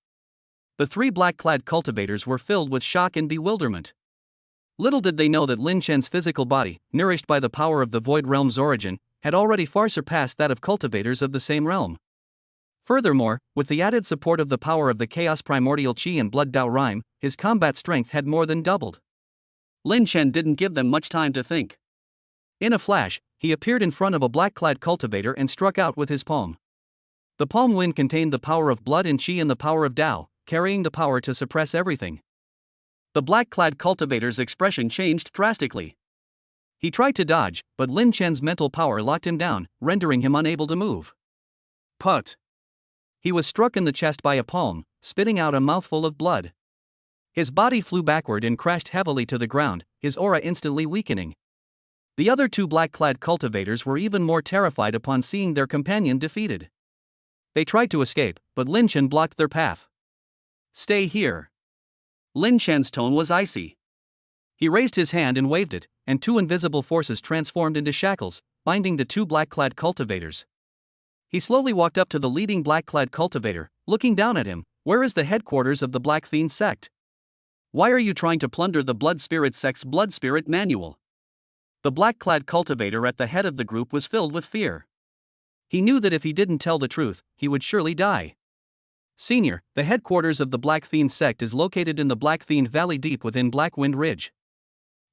The three black-clad cultivators were filled with shock and bewilderment. Little did they know that Lin Chen's physical body, nourished by the power of the void realm's origin, had already far surpassed that of cultivators of the same realm. Furthermore, with the added support of the power of the chaos primordial chi and blood Tao rhyme, his combat strength had more than doubled. Lin Chen didn't give them much time to think. In a flash, he appeared in front of a black-clad cultivator and struck out with his palm. The palm wind contained the power of blood and chi and the power of Tao, carrying the power to suppress everything. The black-clad cultivator's expression changed drastically. He tried to dodge, but Lin Chen's mental power locked him down, rendering him unable to move. Put! He was struck in the chest by a palm, spitting out a mouthful of blood. His body flew backward and crashed heavily to the ground, his aura instantly weakening. The other two black-clad cultivators were even more terrified upon seeing their companion defeated. They tried to escape, but Lin Chen blocked their path. Stay here. Lin Chen's tone was icy. He raised his hand and waved it, and two invisible forces transformed into shackles, binding the two black-clad cultivators. He slowly walked up to the leading black-clad cultivator, looking down at him. Where is the headquarters of the Black Fiend sect? Why are you trying to plunder the Blood Spirit sect's Blood Spirit manual? The black-clad cultivator at the head of the group was filled with fear. He knew that if he didn't tell the truth, he would surely die. Senior, the headquarters of the Black Fiend sect is located in the Black Fiend Valley deep within Blackwind Ridge.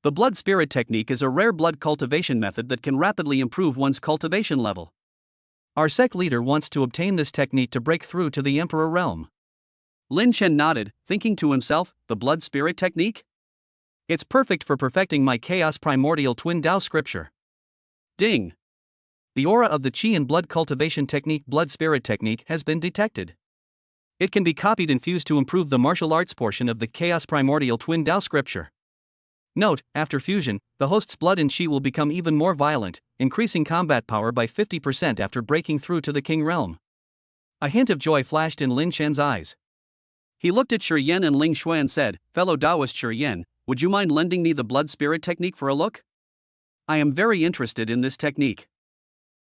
The Blood Spirit technique is a rare blood cultivation method that can rapidly improve one's cultivation level. Our sect leader wants to obtain this technique to break through to the Emperor realm. Lin Chen nodded, thinking to himself, the Blood Spirit technique? It's perfect for perfecting my Chaos Primordial Twin Tao scripture. Ding! The aura of the Qi and blood cultivation technique Blood Spirit technique has been detected. It can be copied and fused to improve the martial arts portion of the Chaos Primordial Twin Tao scripture. Note, after fusion, the host's blood and Qi will become even more violent, increasing combat power by 50% after breaking through to the King realm. A hint of joy flashed in Lin Chen's eyes. He looked at Shi Yan and Ling Shui and said, Fellow Taoist Shi Yan, would you mind lending me the Blood Spirit technique for a look? I am very interested in this technique.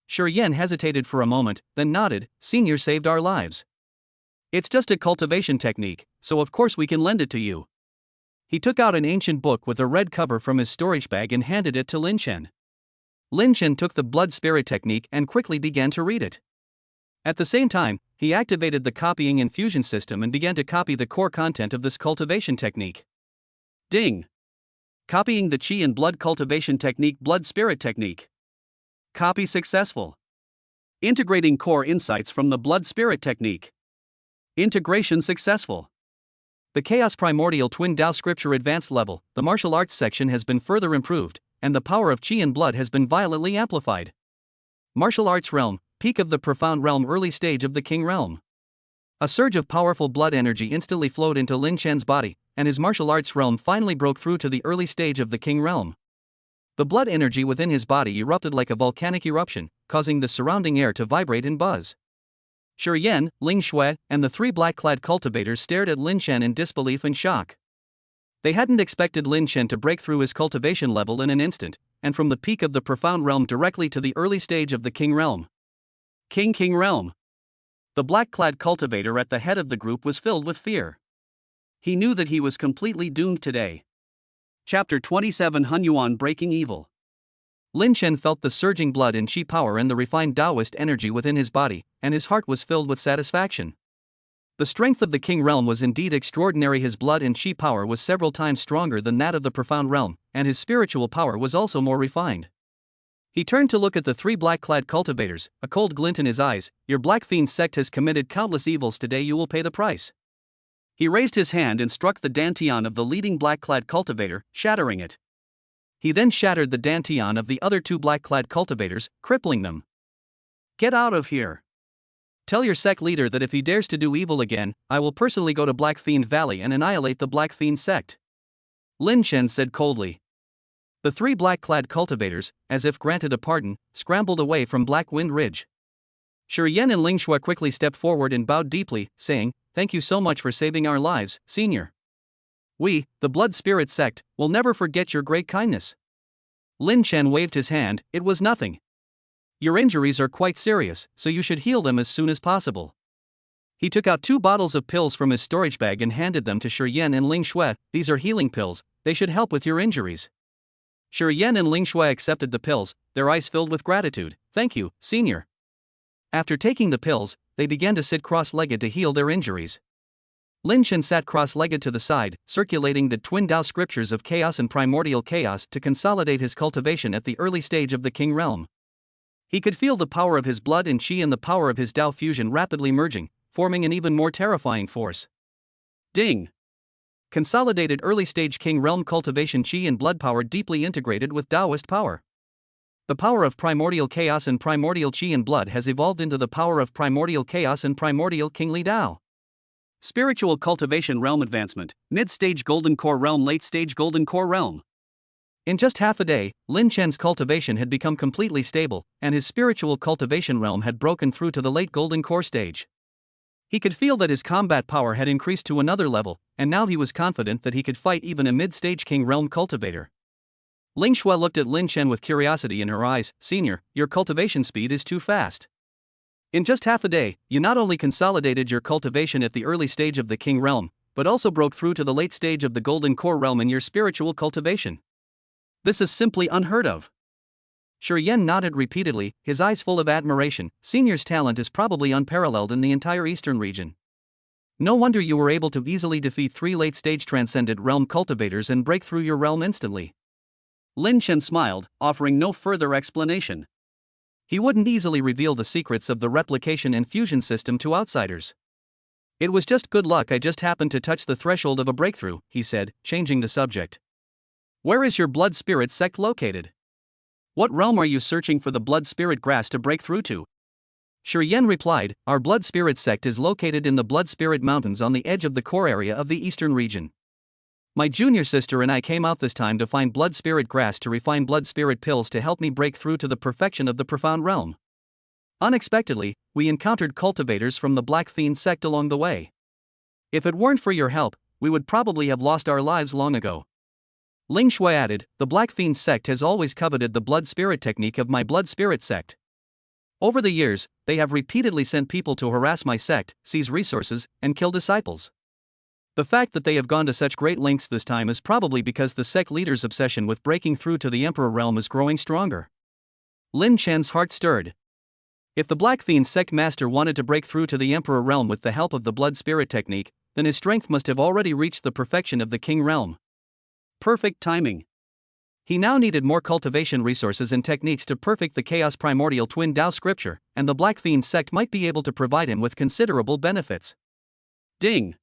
Shi Yan hesitated for a moment, then nodded. Senior saved our lives. It's just a cultivation technique, so of course we can lend it to you. He took out an ancient book with a red cover from his storage bag and handed it to Lin Chen. Lin Chen took the Blood Spirit technique and quickly began to read it. At the same time, he activated the copying and fusion system and began to copy the core content of this cultivation technique. Ding! Copying the Qi and blood cultivation technique Blood Spirit technique. Copy successful. Integrating core insights from the Blood Spirit technique. Integration successful. The Chaos Primordial Twin Tao Scripture Advanced Level, the martial arts section has been further improved, and the power of Qi and blood has been violently amplified. Martial Arts Realm, peak of the Profound Realm, early stage of the King Realm. A surge of powerful blood energy instantly flowed into Lin Chen's body, and his martial arts realm finally broke through to the early stage of the King Realm. The blood energy within his body erupted like a volcanic eruption, causing the surrounding air to vibrate and buzz. Shi Yan, Ling Shui, and the three black-clad cultivators stared at Lin Chen in disbelief and shock. They hadn't expected Lin Chen to break through his cultivation level in an instant, and from the peak of the Profound Realm directly to the early stage of the King Realm. King Realm. The black-clad cultivator at the head of the group was filled with fear. He knew that he was completely doomed today. Chapter 27 Hun Yuan Breaking Evil. Lin Chen felt the surging blood and Qi power and the refined Taoist energy within his body, and his heart was filled with satisfaction. The strength of the King Realm was indeed extraordinary. His blood and Qi power was several times stronger than that of the Profound Realm, and his spiritual power was also more refined. He turned to look at the three black-clad cultivators, a cold glint in his eyes. Your Black Fiend sect has committed countless evils. Today you will pay the price. He raised his hand and struck the dantian of the leading black-clad cultivator, shattering it. He then shattered the dantian of the other two black-clad cultivators, crippling them. Get out of here. Tell your sect leader that if he dares to do evil again, I will personally go to Black Fiend Valley and annihilate the Black Fiend sect. Lin Chen said coldly. The three black-clad cultivators, as if granted a pardon, scrambled away from Blackwind Ridge. Shi Yan and Ling Shui quickly stepped forward and bowed deeply, saying, Thank you so much for saving our lives, Senior. We, the Blood Spirit sect, will never forget your great kindness. Lin Chen waved his hand. It was nothing. Your injuries are quite serious, so you should heal them as soon as possible. He took out 2 bottles of pills from his storage bag and handed them to Shi Yan and Ling Shui. These are healing pills, they should help with your injuries. Shi Yan and Ling Shui accepted the pills, their eyes filled with gratitude. Thank you, Senior. After taking the pills, they began to sit cross-legged to heal their injuries. Lin Chen sat cross-legged to the side, circulating the Twin Tao scriptures of chaos and primordial chaos to consolidate his cultivation at the early stage of the King Realm. He could feel the power of his blood and Qi and the power of his Tao fusion rapidly merging, forming an even more terrifying force. Ding! Consolidated early-stage King Realm cultivation Qi and blood power deeply integrated with Taoist power. The power of primordial chaos and primordial Qi and blood has evolved into the power of primordial chaos and primordial kingly Tao. Spiritual cultivation realm advancement, mid-stage golden core realm, late-stage golden core realm. In just half a day, Lin Chen's cultivation had become completely stable, and his spiritual cultivation realm had broken through to the late golden core stage. He could feel that his combat power had increased to another level, and now he was confident that he could fight even a mid-stage King Realm cultivator. Ling Shui looked at Lin Chen with curiosity in her eyes. Senior, your cultivation speed is too fast. In just half a day, you not only consolidated your cultivation at the early stage of the King realm, but also broke through to the late stage of the Golden Core realm in your spiritual cultivation. This is simply unheard of. Shi Yan nodded repeatedly, his eyes full of admiration. Senior's talent is probably unparalleled in the entire Eastern region. No wonder you were able to easily defeat 3 late-stage transcended realm cultivators and break through your realm instantly. Lin Chen smiled, offering no further explanation. He wouldn't easily reveal the secrets of the replication and fusion system to outsiders. It was just good luck. I just happened to touch the threshold of a breakthrough, he said, changing the subject. Where is your blood spirit sect located? What realm are you searching for the blood spirit grass to break through to? Shi Yan replied, our blood spirit sect is located in the blood spirit mountains on the edge of the core area of the eastern region. My junior sister and I came out this time to find blood spirit grass to refine blood spirit pills to help me break through to the perfection of the profound realm. Unexpectedly, we encountered cultivators from the Black Fiend sect along the way. If it weren't for your help, we would probably have lost our lives long ago. Ling Shui added, the Black Fiend sect has always coveted the blood spirit technique of my blood spirit sect. Over the years, they have repeatedly sent people to harass my sect, seize resources, and kill disciples. The fact that they have gone to such great lengths this time is probably because the sect leader's obsession with breaking through to the Emperor realm is growing stronger. Lin Chen's heart stirred. If the Black Fiend sect master wanted to break through to the Emperor realm with the help of the blood spirit technique, then his strength must have already reached the perfection of the King realm. Perfect timing. He now needed more cultivation resources and techniques to perfect the Chaos Primordial Twin Tao scripture, and the Black Fiend sect might be able to provide him with considerable benefits. Ding!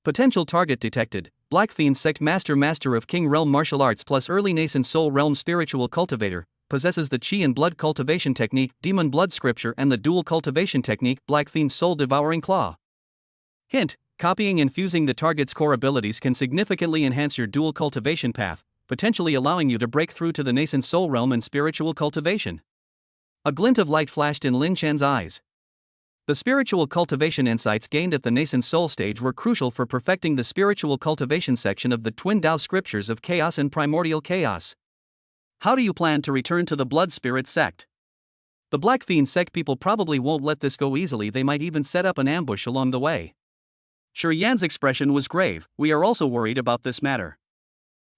Potential target detected. Black Fiend sect master of King realm martial arts plus early nascent soul realm spiritual cultivator, possesses the Qi and blood cultivation technique, demon blood scripture, and the dual cultivation technique, Black Fiend soul devouring claw. Hint: copying and fusing the target's core abilities can significantly enhance your dual cultivation path, potentially allowing you to break through to the nascent soul realm and spiritual cultivation. A glint of light flashed in Lin Chen's eyes. The spiritual cultivation insights gained at the nascent soul stage were crucial for perfecting the spiritual cultivation section of the Twin Tao scriptures of chaos and primordial chaos. How do you plan to return to the blood spirit sect? The Black Fiend sect people probably won't let this go easily. They might even set up an ambush along the way. Shi Yan's expression was grave. We are also worried about this matter.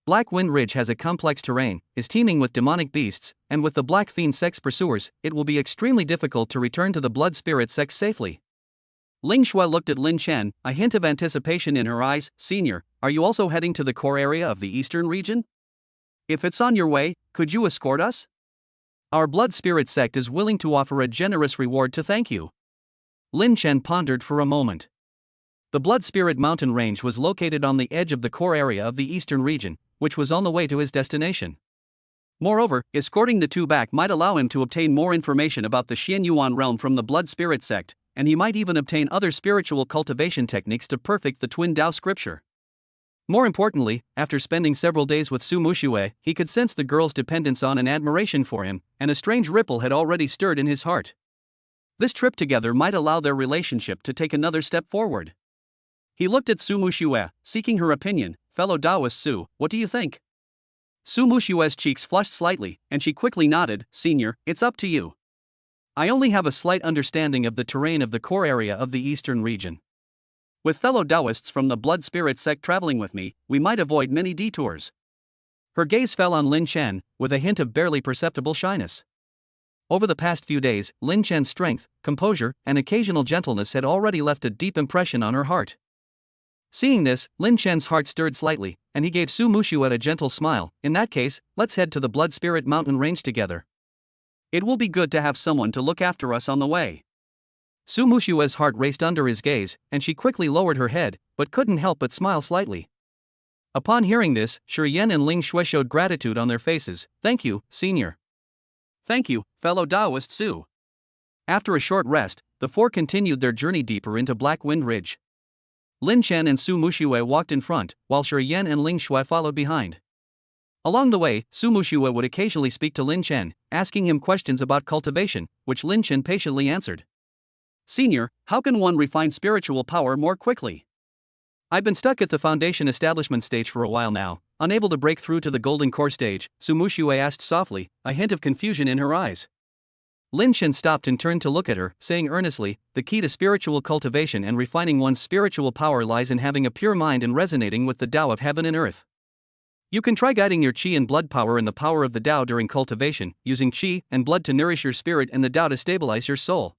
Black Wind Ridge has a complex terrain, is teeming with demonic beasts, and with the Black Fiend sect's pursuers, it will be extremely difficult to return to the blood spirit sect safely. Ling Shui looked at Lin Chen, a hint of anticipation in her eyes. Senior, are you also heading to the core area of the eastern region? If it's on your way, could you escort us? Our blood spirit sect is willing to offer a generous reward to thank you. Lin Chen pondered for a moment. The Blood Spirit mountain range was located on the edge of the core area of the eastern region, which was on the way to his destination. Moreover, escorting the two back might allow him to obtain more information about the Xianyuan realm from the Blood Spirit sect, and he might even obtain other spiritual cultivation techniques to perfect the Twin Tao scripture. More importantly, after spending several days with Su Muxue, he could sense the girl's dependence on and admiration for him, and a strange ripple had already stirred in his heart. This trip together might allow their relationship to take another step forward. He looked at Su Muxue, seeking her opinion. Fellow Taoist Su, what do you think? Su Muxue's cheeks flushed slightly, and she quickly nodded. Senior, it's up to you. I only have a slight understanding of the terrain of the core area of the eastern region. With fellow Taoists from the Blood Spirit sect traveling with me, we might avoid many detours. Her gaze fell on Lin Chen, with a hint of barely perceptible shyness. Over the past few days, Lin Chen's strength, composure, and occasional gentleness had already left a deep impression on her heart. Seeing this, Lin Chen's heart stirred slightly, and he gave Su Muxue a gentle smile. In that case, let's head to the Blood Spirit mountain range together. It will be good to have someone to look after us on the way. Su Muxue's heart raced under his gaze, and she quickly lowered her head, but couldn't help but smile slightly. Upon hearing this, Shi Yan and Ling Shui showed gratitude on their faces. Thank you, Senior. Thank you, fellow Taoist Su. After a short rest, the four continued their journey deeper into Black Wind Ridge. Lin Chen and Su Muxue walked in front, while Shi Yan and Ling Shui followed behind. Along the way, Su Muxue would occasionally speak to Lin Chen, asking him questions about cultivation, which Lin Chen patiently answered. Senior, how can one refine spiritual power more quickly? I've been stuck at the foundation establishment stage for a while now, unable to break through to the golden core stage, Su Muxue asked softly, a hint of confusion in her eyes. Lin Chen stopped and turned to look at her, saying earnestly, "The key to spiritual cultivation and refining one's spiritual power lies in having a pure mind and resonating with the Tao of heaven and earth. You can try guiding your qi and blood power in the power of the Tao during cultivation, using qi and blood to nourish your spirit and the Tao to stabilize your soul."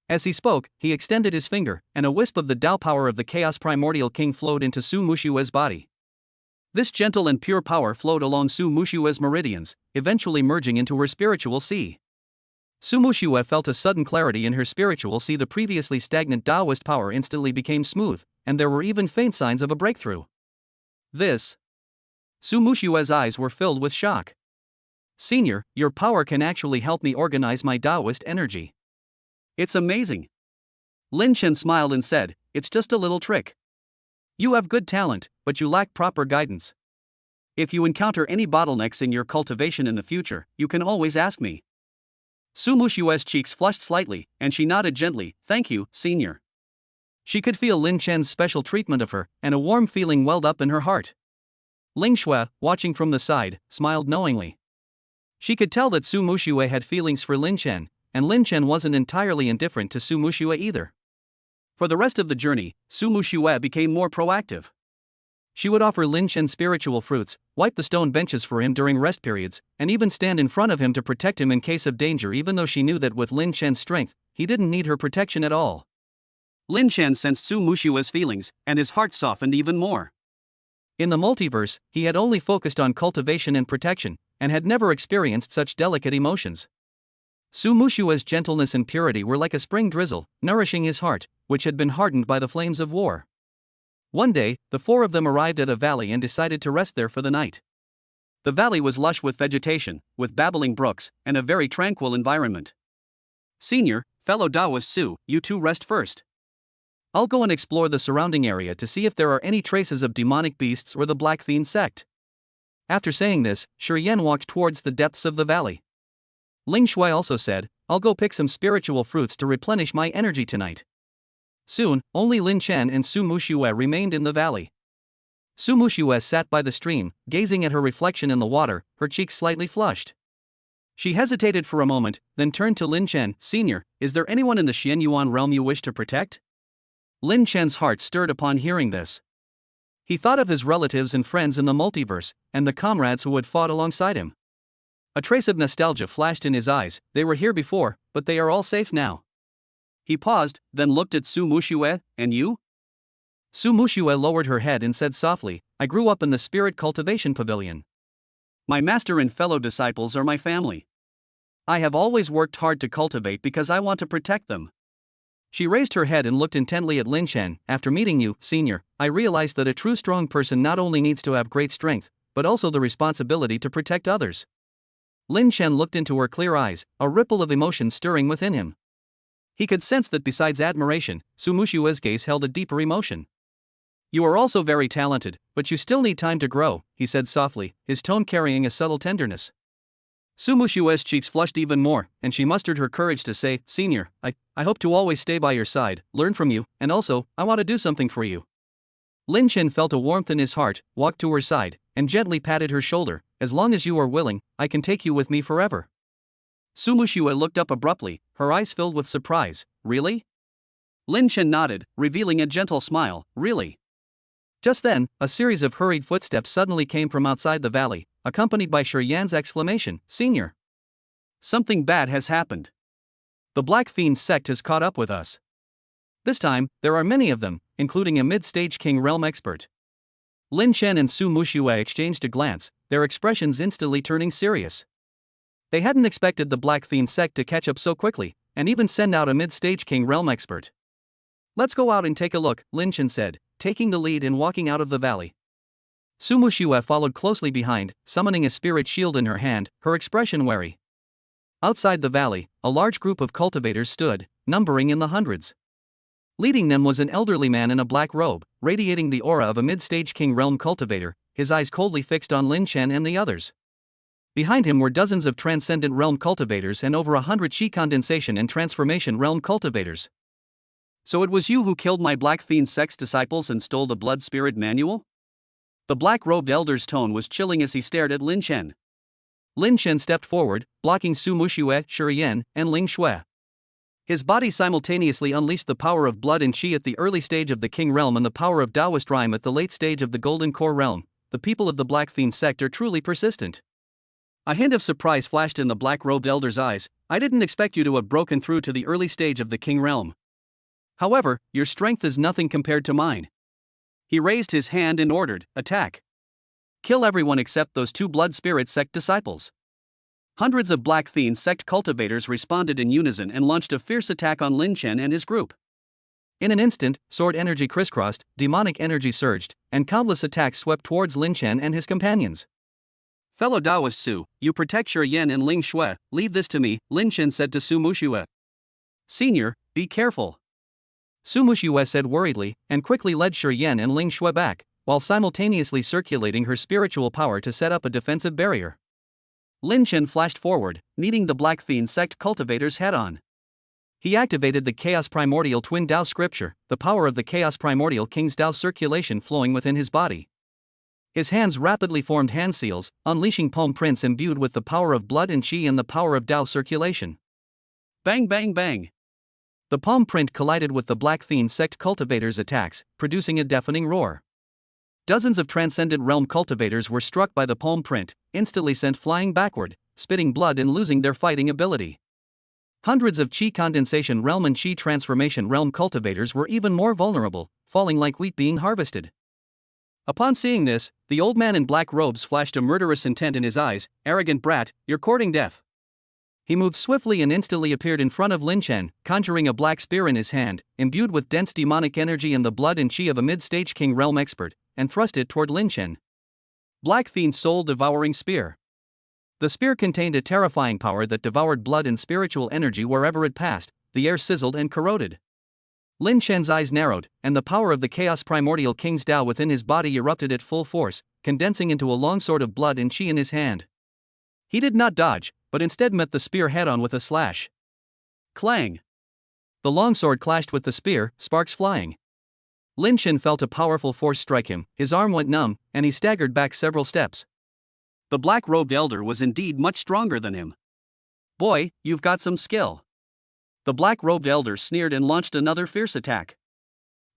As he spoke, he extended his finger, and a wisp of the Tao power of the Chaos Primordial King flowed into Su Mushue's body. This gentle and pure power flowed along Su Mushue's meridians, eventually merging into her spiritual sea. Su Mushue felt a sudden clarity in her spiritual sea. The previously stagnant Taoist power instantly became smooth, and there were even faint signs of a breakthrough. Su Mushue's eyes were filled with shock. "Senior, your power can actually help me organize my Taoist energy. It's amazing." Lin Chen smiled and said, "It's just a little trick. You have good talent, but you lack proper guidance. If you encounter any bottlenecks in your cultivation in the future, you can always ask me." Su Mushue's cheeks flushed slightly, and she nodded gently, "Thank you, senior." She could feel Lin Chen's special treatment of her, and a warm feeling welled up in her heart. Ling Shui, watching from the side, smiled knowingly. She could tell that Su Mushue had feelings for Lin Chen, and Lin Chen wasn't entirely indifferent to Su Mushue either. For the rest of the journey, Su Mushue became more proactive. She would offer Lin Chen spiritual fruits, wipe the stone benches for him during rest periods, and even stand in front of him to protect him in case of danger, even though she knew that with Lin Chen's strength, he didn't need her protection at all. Lin Chen sensed Su Mushue's feelings, and his heart softened even more. In the multiverse, he had only focused on cultivation and protection, and had never experienced such delicate emotions. Su Mushue's gentleness and purity were like a spring drizzle, nourishing his heart, which had been hardened by the flames of war. One day, the four of them arrived at a valley and decided to rest there for the night. The valley was lush with vegetation, with babbling brooks, and a very tranquil environment. "Senior, fellow Taoist Su, you two rest first. I'll go and explore the surrounding area to see if there are any traces of demonic beasts or the Black Fiend sect." After saying this, Shi Yan walked towards the depths of the valley. Ling Shui also said, "I'll go pick some spiritual fruits to replenish my energy tonight." Soon, only Lin Chen and Su Mushue remained in the valley. Su Mushue sat by the stream, gazing at her reflection in the water, her cheeks slightly flushed. She hesitated for a moment, then turned to Lin Chen, "Senior, is there anyone in the Xianyuan realm you wish to protect?" Lin Chen's heart stirred upon hearing this. He thought of his relatives and friends in the multiverse, and the comrades who had fought alongside him. A trace of nostalgia flashed in his eyes. They were here before, but they are all safe now. He paused, then looked at Su Mushue, "And you?" Su Mushue lowered her head and said softly, "I grew up in the Spirit Cultivation Pavilion. My master and fellow disciples are my family. I have always worked hard to cultivate because I want to protect them." She raised her head and looked intently at Lin Chen. "After meeting you, senior, I realized that a true strong person not only needs to have great strength, but also the responsibility to protect others." Lin Chen looked into her clear eyes, a ripple of emotion stirring within him. He could sense that besides admiration, Su Mushue's gaze held a deeper emotion. "You are also very talented, but you still need time to grow," he said softly, his tone carrying a subtle tenderness. Su Mushue's cheeks flushed even more, and she mustered her courage to say, "Senior, I hope to always stay by your side, learn from you, and also, I want to do something for you." Lin Chen felt a warmth in his heart, walked to her side, and gently patted her shoulder. "As long as you are willing, I can take you with me forever." Su Mushue looked up abruptly, her eyes filled with surprise. "Really?" Lin Chen nodded, revealing a gentle smile. "Really?" Just then, a series of hurried footsteps suddenly came from outside the valley, accompanied by Shi Yan's exclamation, "Senior! Something bad has happened. The Black Fiend sect has caught up with us. This time, there are many of them, including a mid-stage King Realm expert." Lin Chen and Su Mushue exchanged a glance, their expressions instantly turning serious. They hadn't expected the Black Fiend sect to catch up so quickly, and even send out a mid-stage King Realm expert. "Let's go out and take a look," Lin Chen said, taking the lead and walking out of the valley. Su Mushue followed closely behind, summoning a spirit shield in her hand, her expression wary. Outside the valley, a large group of cultivators stood, numbering in the hundreds. Leading them was an elderly man in a black robe, radiating the aura of a mid-stage King Realm cultivator, his eyes coldly fixed on Lin Chen and the others. Behind him were dozens of Transcendent Realm cultivators and over 100 Qi Condensation and Transformation Realm cultivators. "So it was you who killed my Black Fiend sect's disciples and stole the Blood Spirit Manual?" The black-robed elder's tone was chilling as he stared at Lin Chen. Lin Shen stepped forward, blocking Su Muxue, Shuriyen, and Ling Shui. His body simultaneously unleashed the power of blood and qi at the early stage of the King Realm and the power of Taoist Rhyme at the late stage of the Golden Core Realm. The people of the Black Fiend sect are truly persistent. A hint of surprise flashed in the black-robed elder's eyes. I didn't expect you to have broken through to the early stage of the King Realm. However, your strength is nothing compared to mine. He raised his hand and ordered, attack. Kill everyone except those 2 Blood Spirit sect disciples. Hundreds of Black Fiend sect cultivators responded in unison and launched a fierce attack on Lin Chen and his group. In an instant, sword energy crisscrossed, demonic energy surged, and countless attacks swept towards Lin Chen and his companions. Fellow Taoist Su, you protect Shuriyen and Ling Shui, leave this to me, Lin Chen said to Su Muxue. Senior, be careful. Su Muxue said worriedly, and quickly led Shuriyen and Ling Shui back, while simultaneously circulating her spiritual power to set up a defensive barrier. Lin Chen flashed forward, meeting the Black Fiend sect cultivators head-on. He activated the Chaos Primordial Twin Tao scripture, the power of the Chaos Primordial King's Tao circulation flowing within his body. His hands rapidly formed hand seals, unleashing palm prints imbued with the power of blood and qi and the power of Tao circulation. Bang bang bang! The palm print collided with the Black Fiend sect cultivators' attacks, producing a deafening roar. Dozens of Transcendent Realm cultivators were struck by the palm print, instantly sent flying backward, spitting blood and losing their fighting ability. Hundreds of Qi Condensation Realm and Qi Transformation Realm cultivators were even more vulnerable, falling like wheat being harvested. Upon seeing this, the old man in black robes flashed a murderous intent in his eyes. Arrogant brat, you're courting death. He moved swiftly and instantly appeared in front of Lin Chen, conjuring a black spear in his hand, imbued with dense demonic energy and the blood and qi of a mid-stage King Realm expert, and thrust it toward Lin Chen. Black Fiend's soul-devouring spear. The spear contained a terrifying power that devoured blood and spiritual energy wherever it passed. The air sizzled and corroded. Lin Chen's eyes narrowed, and the power of the Chaos Primordial King's Tao within his body erupted at full force, condensing into a long sword of blood and qi in his hand. He did not dodge, but instead met the spear head-on with a slash. Clang! The longsword clashed with the spear, sparks flying. Lin Chen felt a powerful force strike him, his arm went numb, and he staggered back several steps. The black-robed elder was indeed much stronger than him. Boy, you've got some skill. The black-robed elder sneered and launched another fierce attack.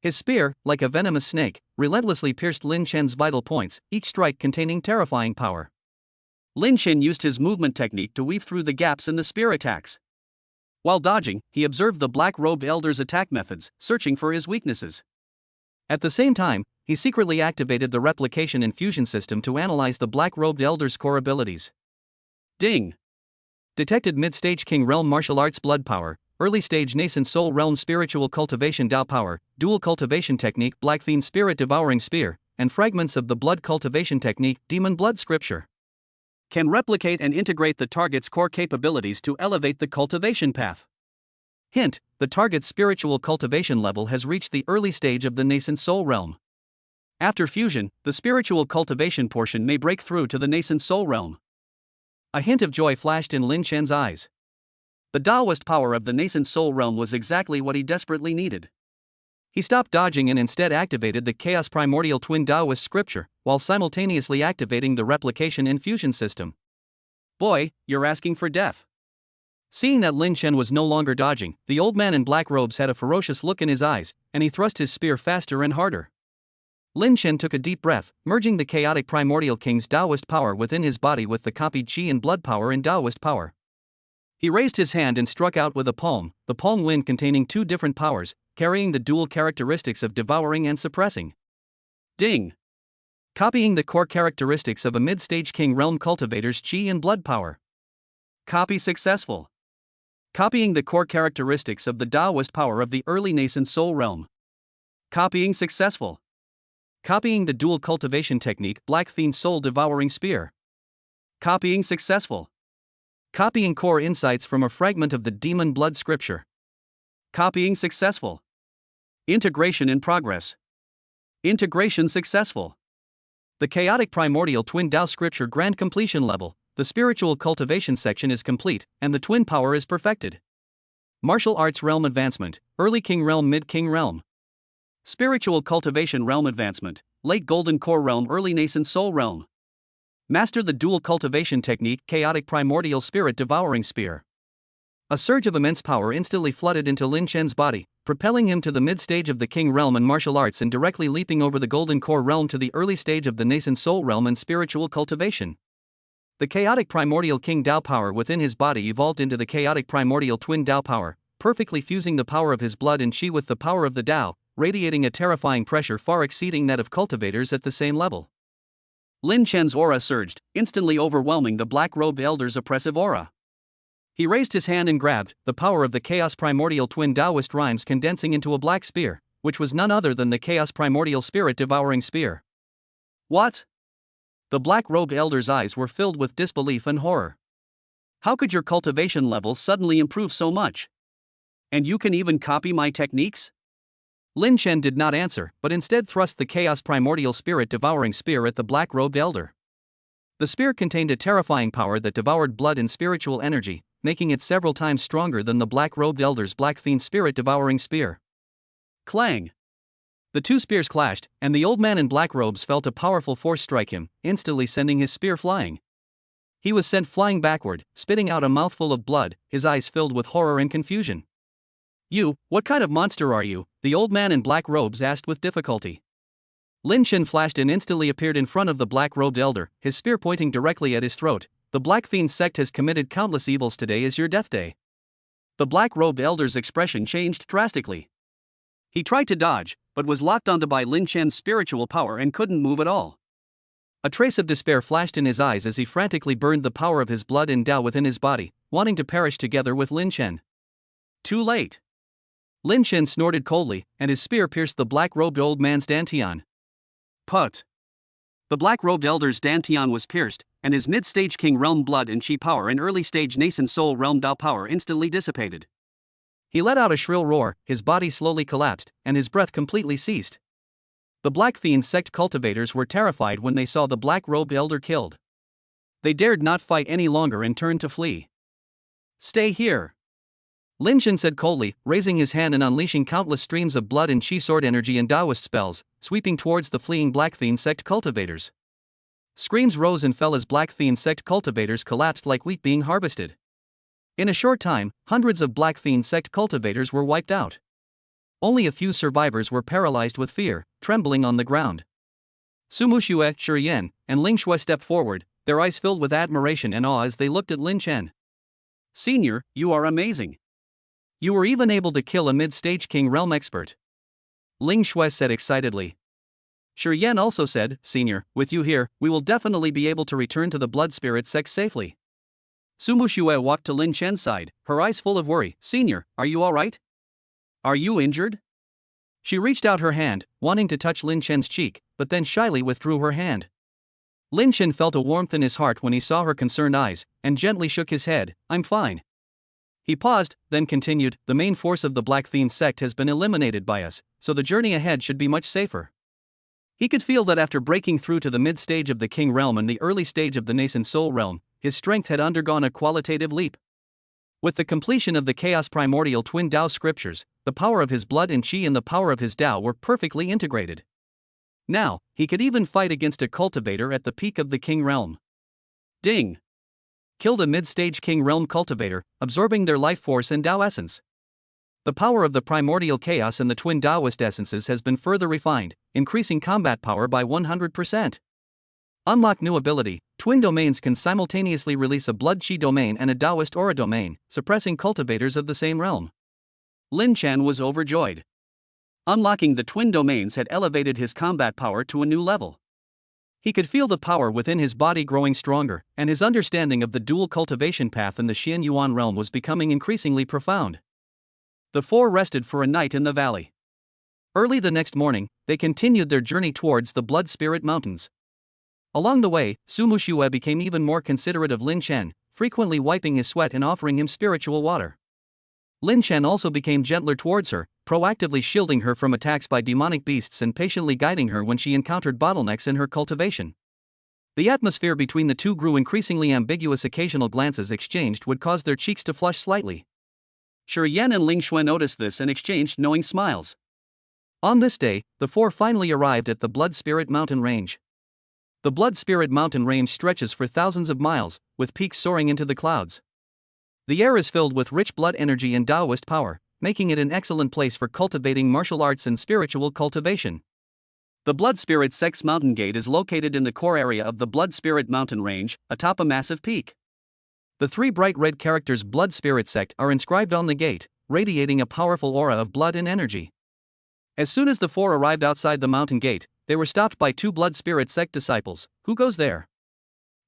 His spear, like a venomous snake, relentlessly pierced Lin Chen's vital points, each strike containing terrifying power. Lin Chen used his movement technique to weave through the gaps in the spear attacks. While dodging, he observed the black-robed elder's attack methods, searching for his weaknesses. At the same time, he secretly activated the replication infusion system to analyze the black-robed elder's core abilities. Ding! Detected mid-stage King Realm martial arts blood power, early-stage nascent soul realm spiritual cultivation Tao power, dual cultivation technique Black Fiend spirit devouring spear, and fragments of the blood cultivation technique demon blood scripture. Can replicate and integrate the target's core capabilities to elevate the cultivation path. Hint, the target's spiritual cultivation level has reached the early stage of the nascent soul realm. After fusion, the spiritual cultivation portion may break through to the nascent soul realm. A hint of joy flashed in Lin Chen's eyes. The Taoist power of the nascent soul realm was exactly what he desperately needed. He stopped dodging and instead activated the Chaos Primordial Twin Taoist scripture, while simultaneously activating the replication infusion system. Boy, you're asking for death. Seeing that Lin Chen was no longer dodging, the old man in black robes had a ferocious look in his eyes, and he thrust his spear faster and harder. Lin Chen took a deep breath, merging the chaotic primordial king's Taoist power within his body with the copied qi and blood power in Taoist power. He raised his hand and struck out with a palm, the palm wind containing 2 different powers, carrying the dual characteristics of devouring and suppressing. Ding! Copying the core characteristics of a mid-stage King Realm cultivator's qi and blood power. Copy successful. Copying the core characteristics of the Taoist power of the early nascent soul realm. Copying successful. Copying the dual cultivation technique Black Fiend soul devouring spear. Copying successful. Copying core insights from a fragment of the demon blood scripture. Copying successful. Integration in progress. Integration successful. The chaotic primordial twin Tao scripture grand completion level. The spiritual cultivation section is complete, and the twin power is perfected. Martial arts realm advancement, early King Realm mid King Realm. Spiritual cultivation realm advancement, late golden core realm early nascent soul realm. Master the dual cultivation technique Chaotic Primordial Spirit Devouring Spear. A surge of immense power instantly flooded into Lin Chen's body, propelling him to the mid-stage of the King Realm and martial arts and directly leaping over the Golden Core Realm to the early stage of the nascent Soul Realm and spiritual cultivation. The chaotic primordial King Dao power within his body evolved into the chaotic primordial Twin Dao power, perfectly fusing the power of his blood and Qi with the power of the Dao, radiating a terrifying pressure far exceeding that of cultivators at the same level. Lin Chen's aura surged, instantly overwhelming the black-robed elder's oppressive aura. He raised his hand and grabbed the power of the Chaos Primordial Twin Taoist rhymes condensing into a black spear, which was none other than the Chaos Primordial Spirit Devouring Spear. What? The black-robed elder's eyes were filled with disbelief and horror. How could your cultivation level suddenly improve so much? And you can even copy my techniques? Lin Chen did not answer, but instead thrust the Chaos Primordial Spirit Devouring Spear at the black-robed elder. The spear contained a terrifying power that devoured blood and spiritual energy, making it several times stronger than the black-robed elder's Black Fiend Spirit Devouring Spear. Clang! The two spears clashed, and the old man in black robes felt a powerful force strike him, instantly sending his spear flying. He was sent flying backward, spitting out a mouthful of blood, his eyes filled with horror and confusion. "You, what kind of monster are you?" the old man in black robes asked with difficulty. Lin Chen flashed and instantly appeared in front of the black-robed elder, his spear pointing directly at his throat. "The Black Fiend sect has committed countless evils. Today is your death day." The black-robed elder's expression changed drastically. He tried to dodge, but was locked onto by Lin Chen's spiritual power and couldn't move at all. A trace of despair flashed in his eyes as he frantically burned the power of his blood and Dao within his body, wanting to perish together with Lin Chen. Too late. Lin Chen snorted coldly, and his spear pierced the black-robed old man's dantian. Put. The black-robed elder's dantian was pierced, and his mid-stage King Realm blood and Qi power and early-stage nascent Soul Realm Dao power instantly dissipated. He let out a shrill roar, his body slowly collapsed, and his breath completely ceased. The Black Fiend sect cultivators were terrified when they saw the black-robed elder killed. They dared not fight any longer and turned to flee. "Stay here," Lin Chen said coldly, raising his hand and unleashing countless streams of blood and Qi sword energy and Taoist spells, sweeping towards the fleeing Black Fiend sect cultivators. Screams rose and fell as Black Fiend sect cultivators collapsed like wheat being harvested. In a short time, hundreds of Black Fiend sect cultivators were wiped out. Only a few survivors were paralyzed with fear, trembling on the ground. Sumu Xue, Shi Yan, and Ling Shui stepped forward, their eyes filled with admiration and awe as they looked at Lin Chen. "Senior, you are amazing. You were even able to kill a mid-stage King Realm expert," Ling Shui said excitedly. Shi Yan also said, "Senior, with you here, we will definitely be able to return to the Blood Spirit sect safely." Sumu Xue walked to Lin Chen's side, her eyes full of worry. "Senior, are you alright? Are you injured?" She reached out her hand, wanting to touch Lin Chen's cheek, but then shyly withdrew her hand. Lin Chen felt a warmth in his heart when he saw her concerned eyes, and gently shook his head. "I'm fine." He paused, then continued, "The main force of the Black Fiend sect has been eliminated by us, so the journey ahead should be much safer." He could feel that after breaking through to the mid-stage of the King Realm and the early stage of the nascent Soul Realm, his strength had undergone a qualitative leap. With the completion of the Chaos Primordial Twin Dao scriptures, the power of his blood and Qi and the power of his Dao were perfectly integrated. Now, he could even fight against a cultivator at the peak of the King Realm. Ding! Killed a mid-stage King Realm cultivator, absorbing their life force and Dao essence. The power of the primordial chaos and the twin Taoist essences has been further refined, increasing combat power by 100%. Unlock new ability. Twin domains can simultaneously release a blood Qi domain and a Taoist aura domain, suppressing cultivators of the same realm. Lin Chen was overjoyed. Unlocking the twin domains had elevated his combat power to a new level. He could feel the power within his body growing stronger, and his understanding of the dual cultivation path in the Xian Yuan realm was becoming increasingly profound. The four rested for a night in the valley. Early the next morning, they continued their journey towards the Blood Spirit Mountains. Along the way, Sumu Xue became even more considerate of Lin Chen, frequently wiping his sweat and offering him spiritual water. Lin Chen also became gentler towards her, proactively shielding her from attacks by demonic beasts and patiently guiding her when she encountered bottlenecks in her cultivation. The atmosphere between the two grew increasingly ambiguous. Occasional glances exchanged would cause their cheeks to flush slightly. Shi Yan and Ling Shui noticed this and exchanged knowing smiles. On this day, the four finally arrived at the Blood Spirit Mountain range. The Blood Spirit mountain range stretches for thousands of miles, with peaks soaring into the clouds. The air is filled with rich blood energy and Taoist power, making it an excellent place for cultivating martial arts and spiritual cultivation. The Blood Spirit Sect's mountain gate is located in the core area of the Blood Spirit mountain range, atop a massive peak. The three bright red characters Blood Spirit Sect are inscribed on the gate, radiating a powerful aura of blood and energy. As soon as the four arrived outside the mountain gate, they were stopped by two Blood Spirit Sect disciples. Who goes there?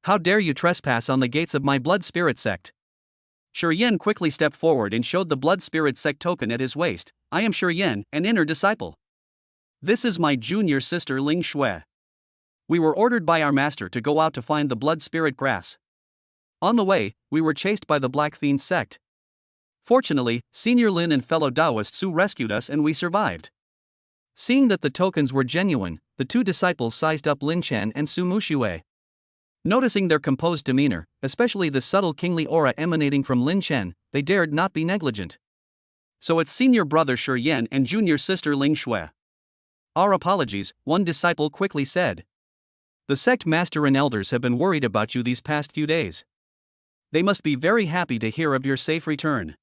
How dare you trespass on the gates of my Blood Spirit Sect? Shi quickly stepped forward and showed the Blood Spirit Sect token at his waist. I am Shi, an inner disciple. This is my junior sister Ling Shui. We were ordered by our master to go out to find the Blood Spirit grass. On the way, we were chased by the Black Fiend sect. Fortunately, Senior Lin and fellow Taoist Su rescued us and we survived. Seeing that the tokens were genuine, the two disciples sized up Lin Chen and Su Muxue. Noticing their composed demeanor, especially the subtle kingly aura emanating from Lin Chen, they dared not be negligent. So it's senior brother Shi Yan and junior sister Ling Shui. Our apologies, one disciple quickly said. The sect master and elders have been worried about you these past few days. They must be very happy to hear of your safe return.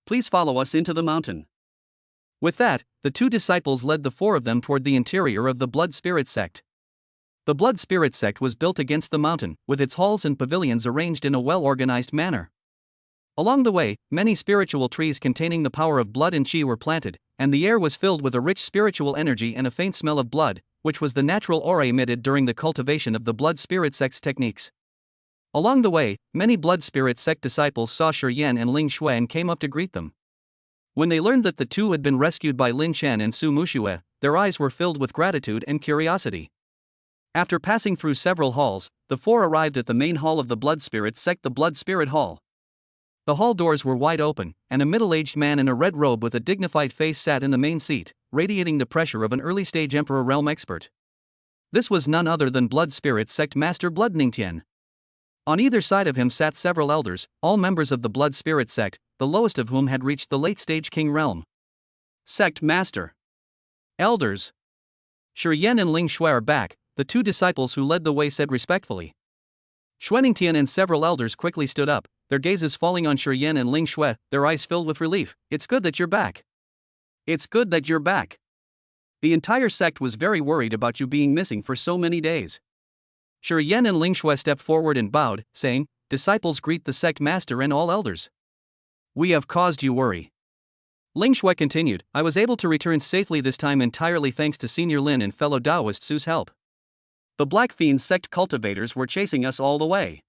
Please follow us into the mountain. With that, the two disciples led the four of them toward the interior of the Blood Spirit Sect. The Blood Spirit Sect was built against the mountain, with its halls and pavilions arranged in a well-organized manner. Along the way, many spiritual trees containing the power of blood and qi were planted, and the air was filled with a rich spiritual energy and a faint smell of blood, which was the natural aura emitted during the cultivation of the Blood Spirit Sect's techniques. Along the way, many Blood Spirit Sect disciples saw Shi Yan and Ling Shui and came up to greet them. When they learned that the two had been rescued by Lin Chen and Su Muxue, their eyes were filled with gratitude and curiosity. After passing through several halls, the four arrived at the main hall of the Blood Spirit Sect, the Blood Spirit Hall. The hall doors were wide open, and a middle-aged man in a red robe with a dignified face sat in the main seat, radiating the pressure of an early-stage Emperor realm expert. This was none other than Blood Spirit Sect Master Blood Ningtian. On either side of him sat several elders, all members of the Blood Spirit Sect, the lowest of whom had reached the late-stage King realm. Sect Master. Elders. Shi Yan and Ling Shui are back, the two disciples who led the way said respectfully. Xuaningtian and several elders quickly stood up, their gazes falling on Shi Yan and Ling Shui, their eyes filled with relief. It's good that you're back. It's good that you're back. The entire sect was very worried about you being missing for so many days. Shi Yan and Ling Shui stepped forward and bowed, saying, Disciples greet the sect master and all elders. We have caused you worry. Ling Shui continued, I was able to return safely this time entirely thanks to Senior Lin and fellow Taoist Su's help. The Black Fiend sect cultivators were chasing us all the way.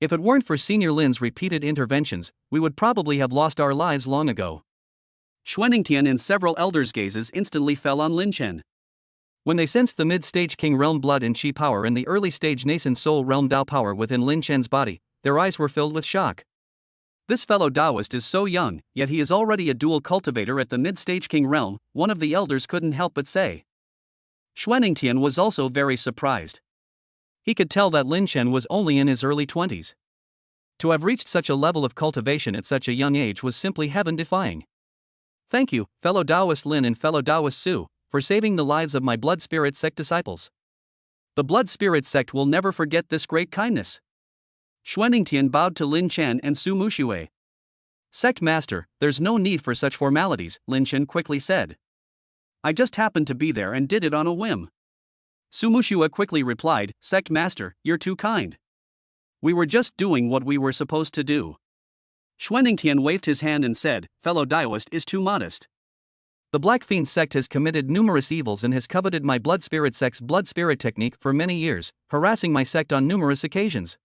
If it weren't for Senior Lin's repeated interventions, we would probably have lost our lives long ago. Xuaningtian and several elders' gazes instantly fell on Lin Chen. When they sensed the mid-stage King realm blood and qi power and the early-stage nascent soul realm Dao power within Lin Chen's body, their eyes were filled with shock. This fellow Taoist is so young, yet he is already a dual cultivator at the mid-stage King realm, one of the elders couldn't help but say. Xuaningtian was also very surprised. He could tell that Lin Chen was only in his early 20s. To have reached such a level of cultivation at such a young age was simply heaven-defying. Thank you, fellow Taoist Lin and fellow Taoist Su, for saving the lives of my Blood Spirit Sect disciples. The Blood Spirit Sect will never forget this great kindness. Xuaningtian bowed to Lin Chen and Su Muxue. Sect Master, there's no need for such formalities, Lin Chen quickly said. I just happened to be there and did it on a whim. Su Muxue quickly replied, Sect Master, you're too kind. We were just doing what we were supposed to do. Xuaningtian waved his hand and said, Fellow Taoist is too modest. The Black Fiend sect has committed numerous evils and has coveted my Blood Spirit sect's blood spirit technique for many years, harassing my sect on numerous occasions.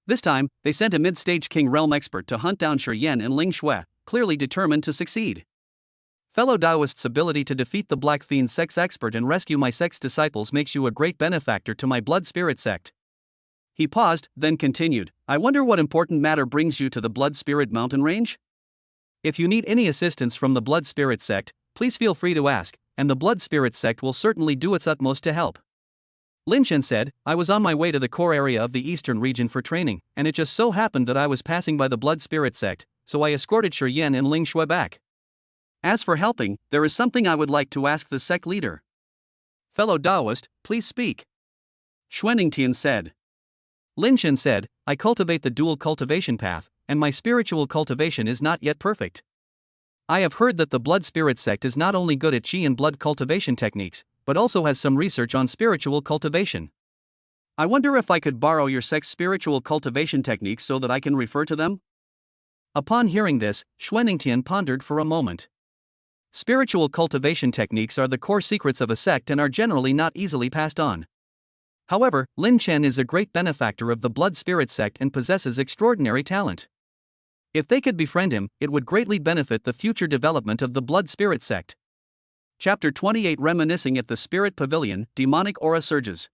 This time, they sent a mid-stage King realm expert to hunt down Shi Yan and Ling Shui, clearly determined to succeed. Fellow Taoist's ability to defeat the Black Fiend sect's expert and rescue my sect's disciples makes you a great benefactor to my Blood Spirit sect. He paused, then continued, I wonder what important matter brings you to the Blood Spirit mountain range? If you need any assistance from the Blood Spirit sect, please feel free to ask, and the Blood Spirit sect will certainly do its utmost to help. Lin Chen said, I was on my way to the core area of the eastern region for training, and it just so happened that I was passing by the Blood Spirit sect, so I escorted Shi Yan and Ling Shui back. As for helping, there is something I would like to ask the sect leader. Fellow Taoist, please speak. Xuaningtian said. Lin Chen said, I cultivate the dual cultivation path, and my spiritual cultivation is not yet perfect. I have heard that the Blood Spirit sect is not only good at Qi and blood cultivation techniques, but also has some research on spiritual cultivation. I wonder if I could borrow your sect's spiritual cultivation techniques so that I can refer to them? Upon hearing this, Xuaningtian pondered for a moment. Spiritual cultivation techniques are the core secrets of a sect and are generally not easily passed on. However, Lin Chen is a great benefactor of the Blood Spirit sect and possesses extraordinary talent. If they could befriend him, it would greatly benefit the future development of the Blood Spirit sect. Chapter 28 Reminiscing at the Spirit Pavilion, Demonic Aura Surges.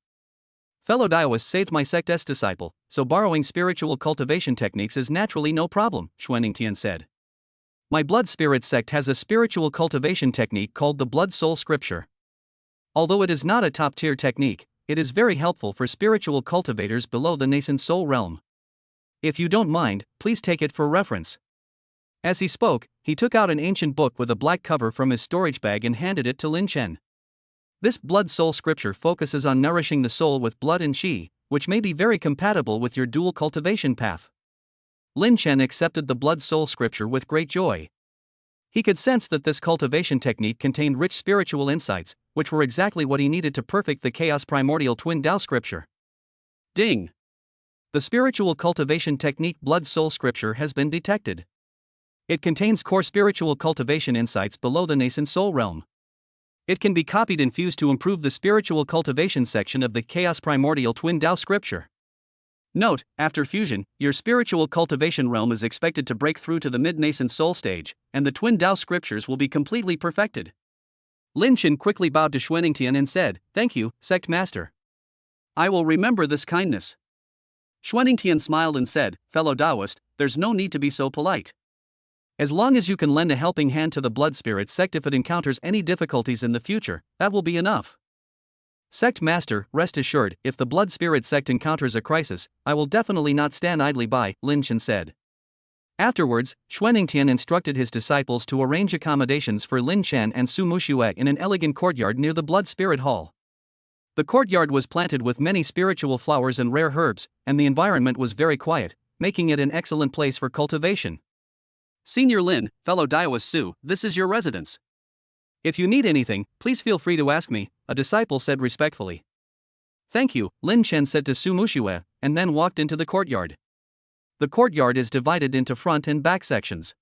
Fellow Daoist saved my sect's disciple, so borrowing spiritual cultivation techniques is naturally no problem, Xuaningtian said. My Blood Spirit sect has a spiritual cultivation technique called the Blood Soul Scripture. Although it is not a top-tier technique, it is very helpful for spiritual cultivators below the nascent soul realm. If you don't mind, please take it for reference. As he spoke, he took out an ancient book with a black cover from his storage bag and handed it to Lin Chen. This Blood Soul Scripture focuses on nourishing the soul with blood and qi, which may be very compatible with your dual cultivation path. Lin Chen accepted the Blood Soul Scripture with great joy. He could sense that this cultivation technique contained rich spiritual insights, which were exactly what he needed to perfect the Chaos Primordial Twin Tao Scripture. Ding! The spiritual cultivation technique Blood Soul Scripture has been detected. It contains core spiritual cultivation insights below the nascent soul realm. It can be copied and fused to improve the spiritual cultivation section of the Chaos Primordial Twin Tao Scripture. Note, after fusion, your spiritual cultivation realm is expected to break through to the mid-nascent soul stage, and the Twin Tao Scriptures will be completely perfected. Lin Chen quickly bowed to Xuaningtian and said, Thank you, Sect Master. I will remember this kindness. Xuaningtian smiled and said, Fellow Taoist, there's no need to be so polite. As long as you can lend a helping hand to the Blood Spirit sect if it encounters any difficulties in the future, that will be enough. Sect Master, rest assured, if the Blood Spirit sect encounters a crisis, I will definitely not stand idly by, Lin Chen said. Afterwards, Xuaningtian instructed his disciples to arrange accommodations for Lin Chen and Su Muxue in an elegant courtyard near the Blood Spirit Hall. The courtyard was planted with many spiritual flowers and rare herbs, and the environment was very quiet, making it an excellent place for cultivation. Senior Lin, fellow Daoist Su, this is your residence. If you need anything, please feel free to ask me, a disciple said respectfully. Thank you, Lin Chen said to Su Muxue, and then walked into the courtyard. The courtyard is divided into front and back sections.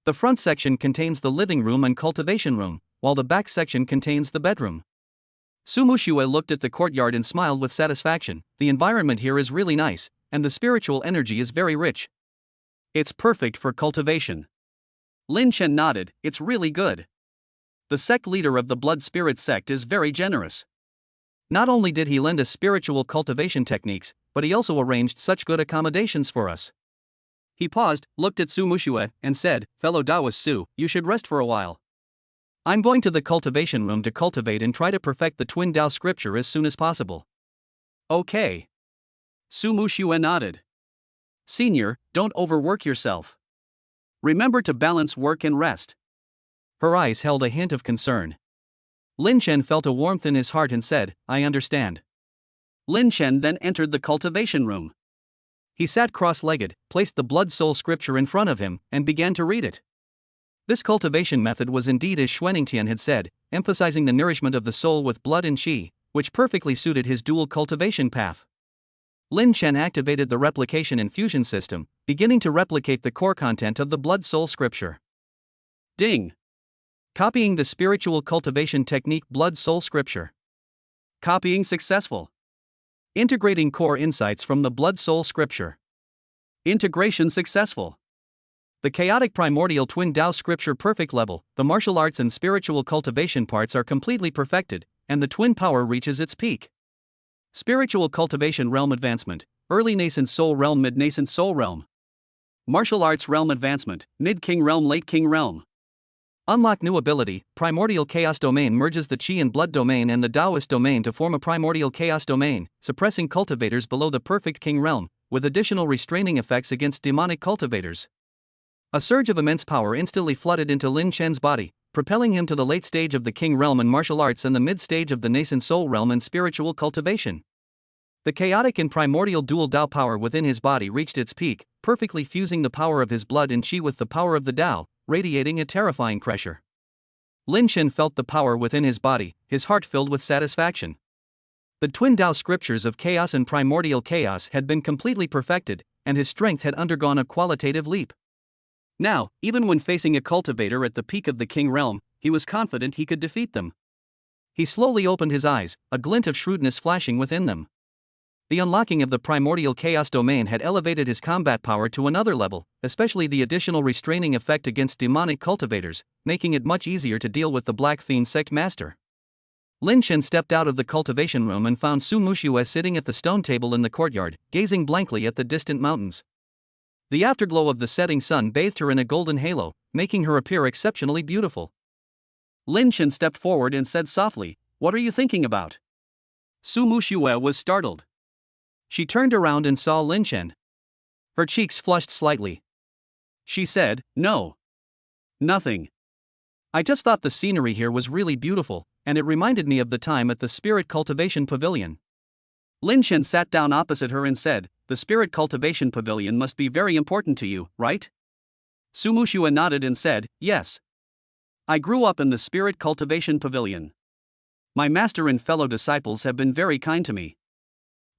The front section contains the living room and cultivation room, while the back section contains the bedroom. Su Muxue looked at the courtyard and smiled with satisfaction. The environment here is really nice, and the spiritual energy is very rich. It's perfect for cultivation. Lin Chen nodded, it's really good. The sect leader of the Blood Spirit sect is very generous. Not only did he lend us spiritual cultivation techniques, but he also arranged such good accommodations for us. He paused, looked at Su Muxue, and said, Fellow Taoist Su, you should rest for a while. I'm going to the cultivation room to cultivate and try to perfect the Twin Tao Scripture as soon as possible. Okay. Su Muxue nodded. Senior, don't overwork yourself. Remember to balance work and rest. Her eyes held a hint of concern. Lin Chen felt a warmth in his heart and said, I understand. Lin Chen then entered the cultivation room. He sat cross-legged, placed the Blood Soul Scripture in front of him, and began to read it. This cultivation method was indeed as Xuaningtian had said, emphasizing the nourishment of the soul with blood and qi, which perfectly suited his dual cultivation path. Lin Chen activated the replication and fusion system, beginning to replicate the core content of the Blood Soul Scripture. Ding! Copying the spiritual cultivation technique Blood Soul Scripture. Copying successful. Integrating core insights from the Blood Soul Scripture. Integration successful. The chaotic primordial Twin Tao Scripture perfect level, the martial arts and spiritual cultivation parts are completely perfected, and the twin power reaches its peak. Spiritual cultivation realm advancement, early nascent soul realm mid nascent soul realm. Martial arts realm advancement, mid king realm late king realm. Unlock new ability, primordial chaos domain merges the Qi and blood domain and the Taoist domain to form a primordial chaos domain, suppressing cultivators below the perfect king realm, with additional restraining effects against demonic cultivators. A surge of immense power instantly flooded into Lin Chen's body, propelling him to the late stage of the king realm in martial arts and the mid stage of the nascent soul realm in spiritual cultivation. The chaotic and primordial dual Tao power within his body reached its peak, perfectly fusing the power of his blood and Qi with the power of the Tao, radiating a terrifying pressure. Lin Shen felt the power within his body, his heart filled with satisfaction. The twin Tao scriptures of chaos and primordial chaos had been completely perfected, and his strength had undergone a qualitative leap. Now, even when facing a cultivator at the peak of the King realm, he was confident he could defeat them. He slowly opened his eyes, a glint of shrewdness flashing within them. The unlocking of the primordial chaos domain had elevated his combat power to another level, especially the additional restraining effect against demonic cultivators, making it much easier to deal with the Black Fiend sect master. Lin Shen stepped out of the cultivation room and found Su Muxue sitting at the stone table in the courtyard, gazing blankly at the distant mountains. The afterglow of the setting sun bathed her in a golden halo, making her appear exceptionally beautiful. Lin Shen stepped forward and said softly, "What are you thinking about?" Su Muxue was startled. She turned around and saw Lin Shen. Her cheeks flushed slightly. She said, "No. Nothing. I just thought the scenery here was really beautiful, and it reminded me of the time at the Spirit Cultivation Pavilion." Lin Shen sat down opposite her and said, "The Spirit Cultivation Pavilion must be very important to you, right?" Su Muxue nodded and said, "Yes. I grew up in the Spirit Cultivation Pavilion. My master and fellow disciples have been very kind to me.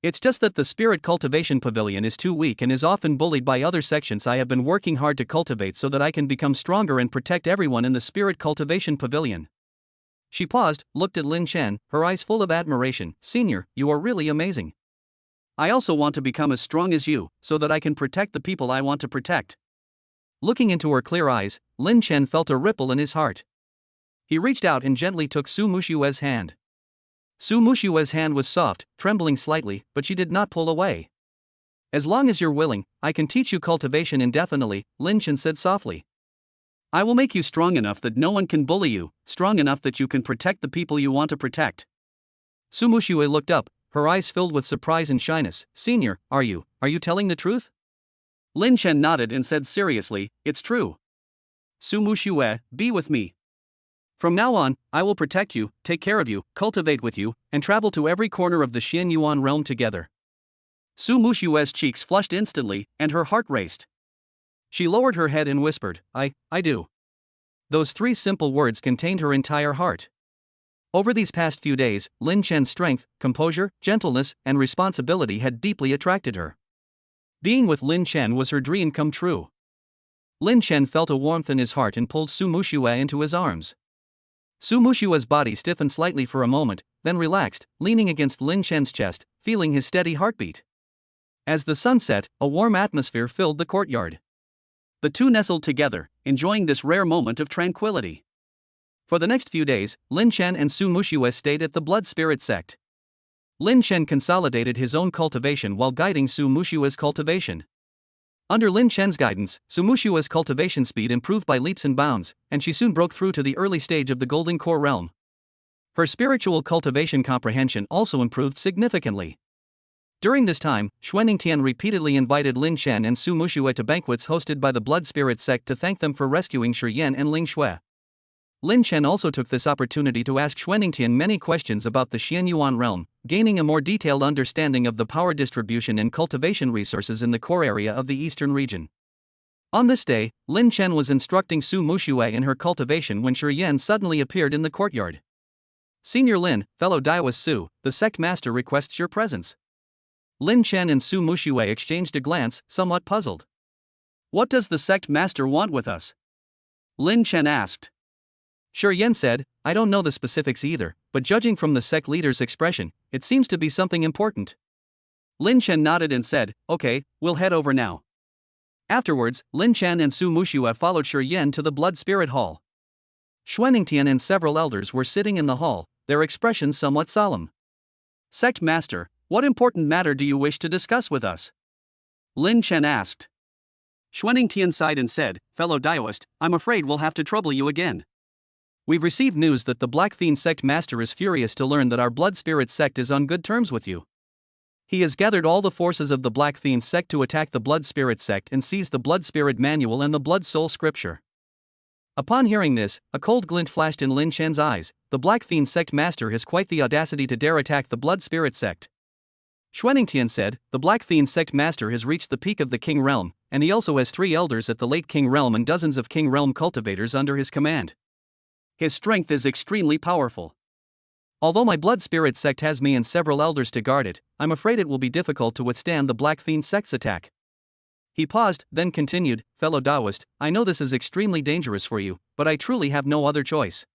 It's just that the Spirit Cultivation Pavilion is too weak and is often bullied by other sections I have been working hard to cultivate so that I can become stronger and protect everyone in the Spirit Cultivation Pavilion." She paused, looked at Lin Shen, her eyes full of admiration. "Senior, you are really amazing. I also want to become as strong as you, so that I can protect the people I want to protect." Looking into her clear eyes, Lin Shen felt a ripple in his heart. He reached out and gently took Su Muxue's hand. Su Muxue's hand was soft, trembling slightly, but she did not pull away. "As long as you're willing, I can teach you cultivation indefinitely," Lin Shen said softly. "I will make you strong enough that no one can bully you, strong enough that you can protect the people you want to protect." Su Muxue looked up, her eyes filled with surprise and shyness. "Senior, are you telling the truth?" Lin Shen nodded and said seriously, "It's true. Su Muxue, be with me. From now on, I will protect you, take care of you, cultivate with you, and travel to every corner of the Xian Yuan realm together." Su Muxue's cheeks flushed instantly, and her heart raced. She lowered her head and whispered, I do." Those three simple words contained her entire heart. Over these past few days, Lin Shen's strength, composure, gentleness, and responsibility had deeply attracted her. Being with Lin Shen was her dream come true. Lin Shen felt a warmth in his heart and pulled Su Muxue into his arms. Su Muxue's body stiffened slightly for a moment, then relaxed, leaning against Lin Shen's chest, feeling his steady heartbeat. As the sun set, a warm atmosphere filled the courtyard. The two nestled together, enjoying this rare moment of tranquility. For the next few days, Lin Shen and Su Muxue stayed at the Blood Spirit sect. Lin Shen consolidated his own cultivation while guiding Su Muxue's cultivation. Under Lin Shen's guidance, Su Muxue's cultivation speed improved by leaps and bounds, and she soon broke through to the early stage of the Golden Core realm. Her spiritual cultivation comprehension also improved significantly. During this time, Xuaningtian repeatedly invited Lin Shen and Su Muxue to banquets hosted by the Blood Spirit sect to thank them for rescuing Shi Yan and Ling Shui. Lin Shen also took this opportunity to ask Xuaningtian many questions about the Xian Yuan realm, gaining a more detailed understanding of the power distribution and cultivation resources in the core area of the eastern region. On this day, Lin Shen was instructing Su Muxue in her cultivation when Shi Yan suddenly appeared in the courtyard. "Senior Lin, fellow Daiwas Su, the sect master requests your presence." Lin Shen and Su Muxue exchanged a glance, somewhat puzzled. "What does the sect master want with us?" Lin Shen asked. Shi Yan said, "I don't know the specifics either, but judging from the sect leader's expression, it seems to be something important." Lin Shen nodded and said, "Okay, we'll head over now." Afterwards, Lin Shen and Su Muxue followed Shi Yan to the Blood Spirit Hall. Xuaningtian and several elders were sitting in the hall, their expressions somewhat solemn. "Sect master, what important matter do you wish to discuss with us?" Lin Shen asked. Xuaningtian sighed and said, "Fellow Daoist, I'm afraid we'll have to trouble you again. We've received news that the Black Fiend sect master is furious to learn that our Blood Spirit sect is on good terms with you. He has gathered all the forces of the Black Fiend sect to attack the Blood Spirit sect and seize the Blood Spirit manual and the Blood Soul scripture." Upon hearing this, a cold glint flashed in Lin Shen's eyes. The Black Fiend sect master has quite the audacity to dare attack the Blood Spirit sect. Xuaningtian said, the Black Fiend sect master has reached the peak of the King Realm, and he also has 3 elders at the late King Realm and dozens of King Realm cultivators under his command. His strength is extremely powerful. Although my Blood Spirit sect has me and several elders to guard it, I'm afraid it will be difficult to withstand the Black Fiend sect's attack. He paused, then continued, fellow Taoist, I know this is extremely dangerous for you, but I truly have no other choice.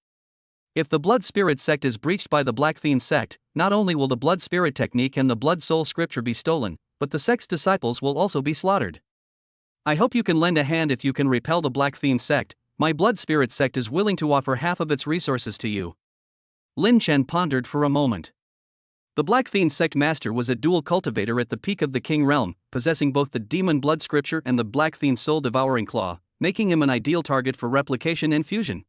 If the Blood Spirit sect is breached by the Black Fiend sect, not only will the Blood Spirit technique and the Blood Soul scripture be stolen, but the sect's disciples will also be slaughtered. I hope you can lend a hand if you can repel the Black Fiend sect. My Blood Spirit sect is willing to offer half of its resources to you. Lin Chen pondered for a moment. The Black Fiend sect master was a dual cultivator at the peak of the King Realm, possessing both the Demon Blood Scripture and the Black Fiend Soul Devouring Claw, making him an ideal target for replication and fusion.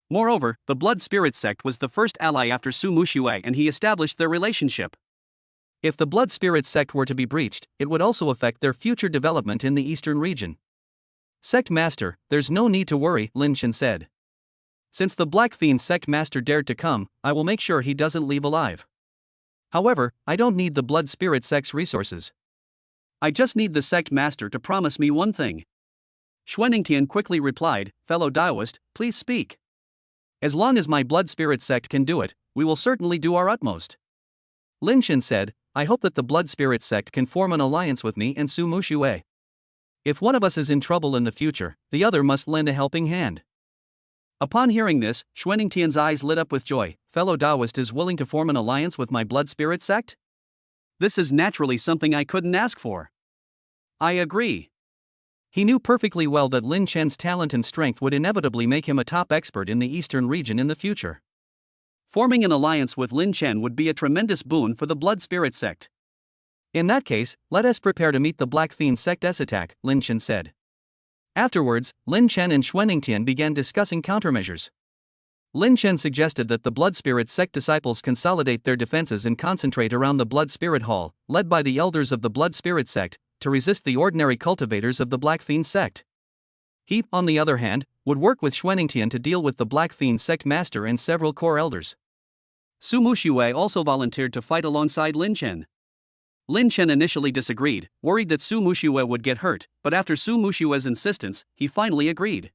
Moreover, the Blood Spirit sect was the first ally after Su Muxue and he established their relationship. If the Blood Spirit sect were to be breached, it would also affect their future development in the eastern region. Sect Master, there's no need to worry, Lin Chen said. Since the Black Fiend sect master dared to come, I will make sure he doesn't leave alive. However, I don't need the Blood Spirit sect's resources. I just need the sect master to promise me one thing. Xuaningtian quickly replied, fellow Taoist, please speak. As long as my Blood Spirit sect can do it, we will certainly do our utmost. Lin Chen said, I hope that the Blood Spirit sect can form an alliance with me and Su Muxue. If one of us is in trouble in the future, the other must lend a helping hand. Upon hearing this, Xuaningtian's eyes lit up with joy. Fellow Taoist is willing to form an alliance with my Blood Spirit sect? This is naturally something I couldn't ask for. I agree. He knew perfectly well that Lin Chen's talent and strength would inevitably make him a top expert in the eastern region in the future. Forming an alliance with Lin Chen would be a tremendous boon for the Blood Spirit sect. In that case, let us prepare to meet the Black Fiend sect's attack, Lin Chen said. Afterwards, Lin Chen and Xuaningtian began discussing countermeasures. Lin Chen suggested that the Blood Spirit sect disciples consolidate their defenses and concentrate around the Blood Spirit Hall, led by the elders of the Blood Spirit sect, to resist the ordinary cultivators of the Black Fiend sect. He, on the other hand, would work with Xuaningtian to deal with the Black Fiend sect master and several core elders. Su Muxue also volunteered to fight alongside Lin Chen. Lin Chen initially disagreed, worried that Su Muxue would get hurt, but after Su Muxue's insistence, he finally agreed.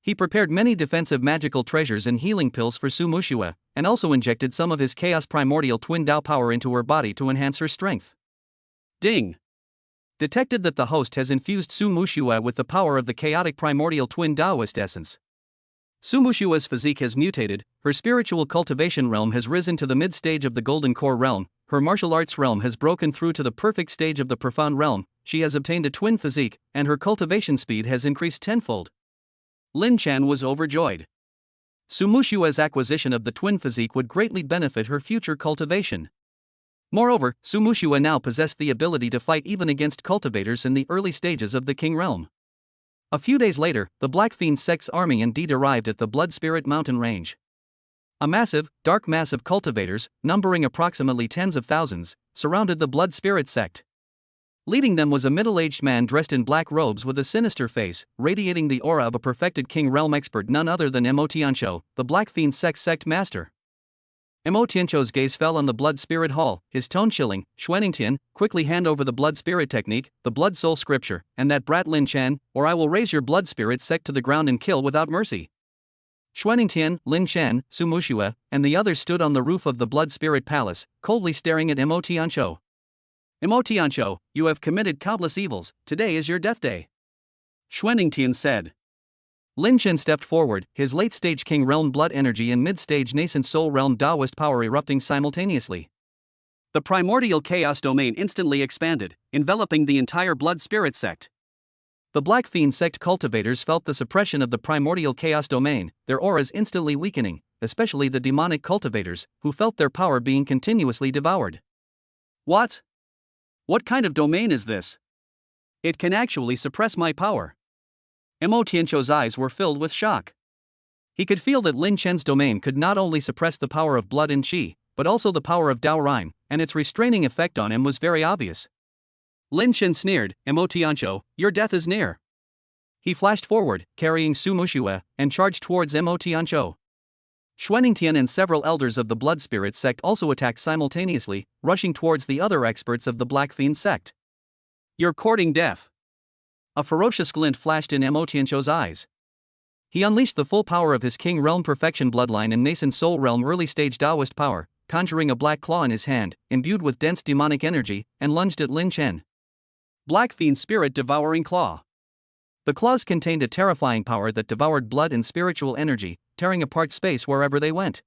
He prepared many defensive magical treasures and healing pills for Su Muxue, and also injected some of his Chaos Primordial Twin Dao power into her body to enhance her strength. Ding! Detected that the host has infused Su Muxue with the power of the chaotic primordial twin Taoist essence. Su Muxue's physique has mutated, her spiritual cultivation realm has risen to the mid-stage of the Golden Core realm, her martial arts realm has broken through to the perfect stage of the Profound realm, she has obtained a twin physique, and her cultivation speed has increased tenfold. Lin Chen was overjoyed. Su Muxue's acquisition of the twin physique would greatly benefit her future cultivation. Moreover, Su Muxue now possessed the ability to fight even against cultivators in the early stages of the King Realm. A few days later, the Black Fiend sect's army indeed arrived at the Blood Spirit mountain range. A massive, dark mass of cultivators, numbering approximately tens of thousands, surrounded the Blood Spirit sect. Leading them was a middle-aged man dressed in black robes with a sinister face, radiating the aura of a perfected King Realm expert, none other than Mo Tianqiu, the Black Fiend sect's sect master. Mo Tianqiu's gaze fell on the Blood Spirit Hall, his tone chilling. Xuaningtian, quickly hand over the Blood Spirit technique, the Blood Soul scripture, and that brat Lin Chen, or I will raise your Blood Spirit sect to the ground and kill without mercy. Xuaningtian, Lin Chen, Su Muxue, and the others stood on the roof of the Blood Spirit Palace, coldly staring at Mo Tianqiu. Mo Tianqiu, you have committed countless evils, today is your death day. Xuaningtian said. Lin Chen stepped forward, his late-stage King Realm blood energy and mid-stage nascent Soul Realm Taoist power erupting simultaneously. The primordial chaos domain instantly expanded, enveloping the entire Blood Spirit sect. The Black Fiend sect cultivators felt the suppression of the primordial chaos domain, their auras instantly weakening, especially the demonic cultivators, who felt their power being continuously devoured. What? What kind of domain is this? It can actually suppress my power. Mo Tianqiu's eyes were filled with shock. He could feel that Lin Chen's domain could not only suppress the power of blood and qi, but also the power of Dao Rime, and its restraining effect on him was very obvious. Lin Chen sneered, Mo Tianqiu, your death is near. He flashed forward, carrying Su Muxue, and charged towards Mo Tianqiu. Xuaningtian and several elders of the Blood Spirit sect also attacked simultaneously, rushing towards the other experts of the Black Fiend sect. "You're courting death." A ferocious glint flashed in Mo Tianqiu's eyes. He unleashed the full power of his King Realm Perfection bloodline and nascent Soul Realm early-stage Taoist power, conjuring a black claw in his hand, imbued with dense demonic energy, and lunged at Lin Chen. Black Fiend Spirit Devouring Claw. The claws contained a terrifying power that devoured blood and spiritual energy, tearing apart space wherever they went.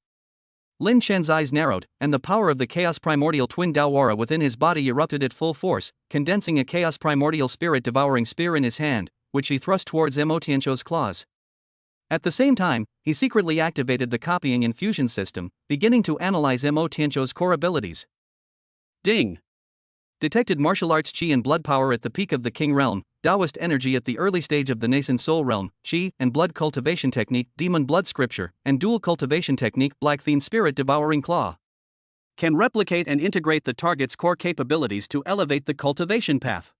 Lin Chen's eyes narrowed, and the power of the Chaos Primordial Twin Dao Aura within his body erupted at full force, condensing a Chaos Primordial Spirit Devouring Spear in his hand, which he thrust towards Mo Tianqiu's claws. At the same time, he secretly activated the copying and fusion system, beginning to analyze Mo Tianqiu's core abilities. Ding! Detected martial arts Qi and blood power at the peak of the King Realm, Taoist energy at the early stage of the nascent Soul Realm, Qi and blood cultivation technique Demon Blood Scripture, and dual cultivation technique Black Fiend Spirit Devouring Claw. Can replicate and integrate the target's core capabilities to elevate the cultivation path.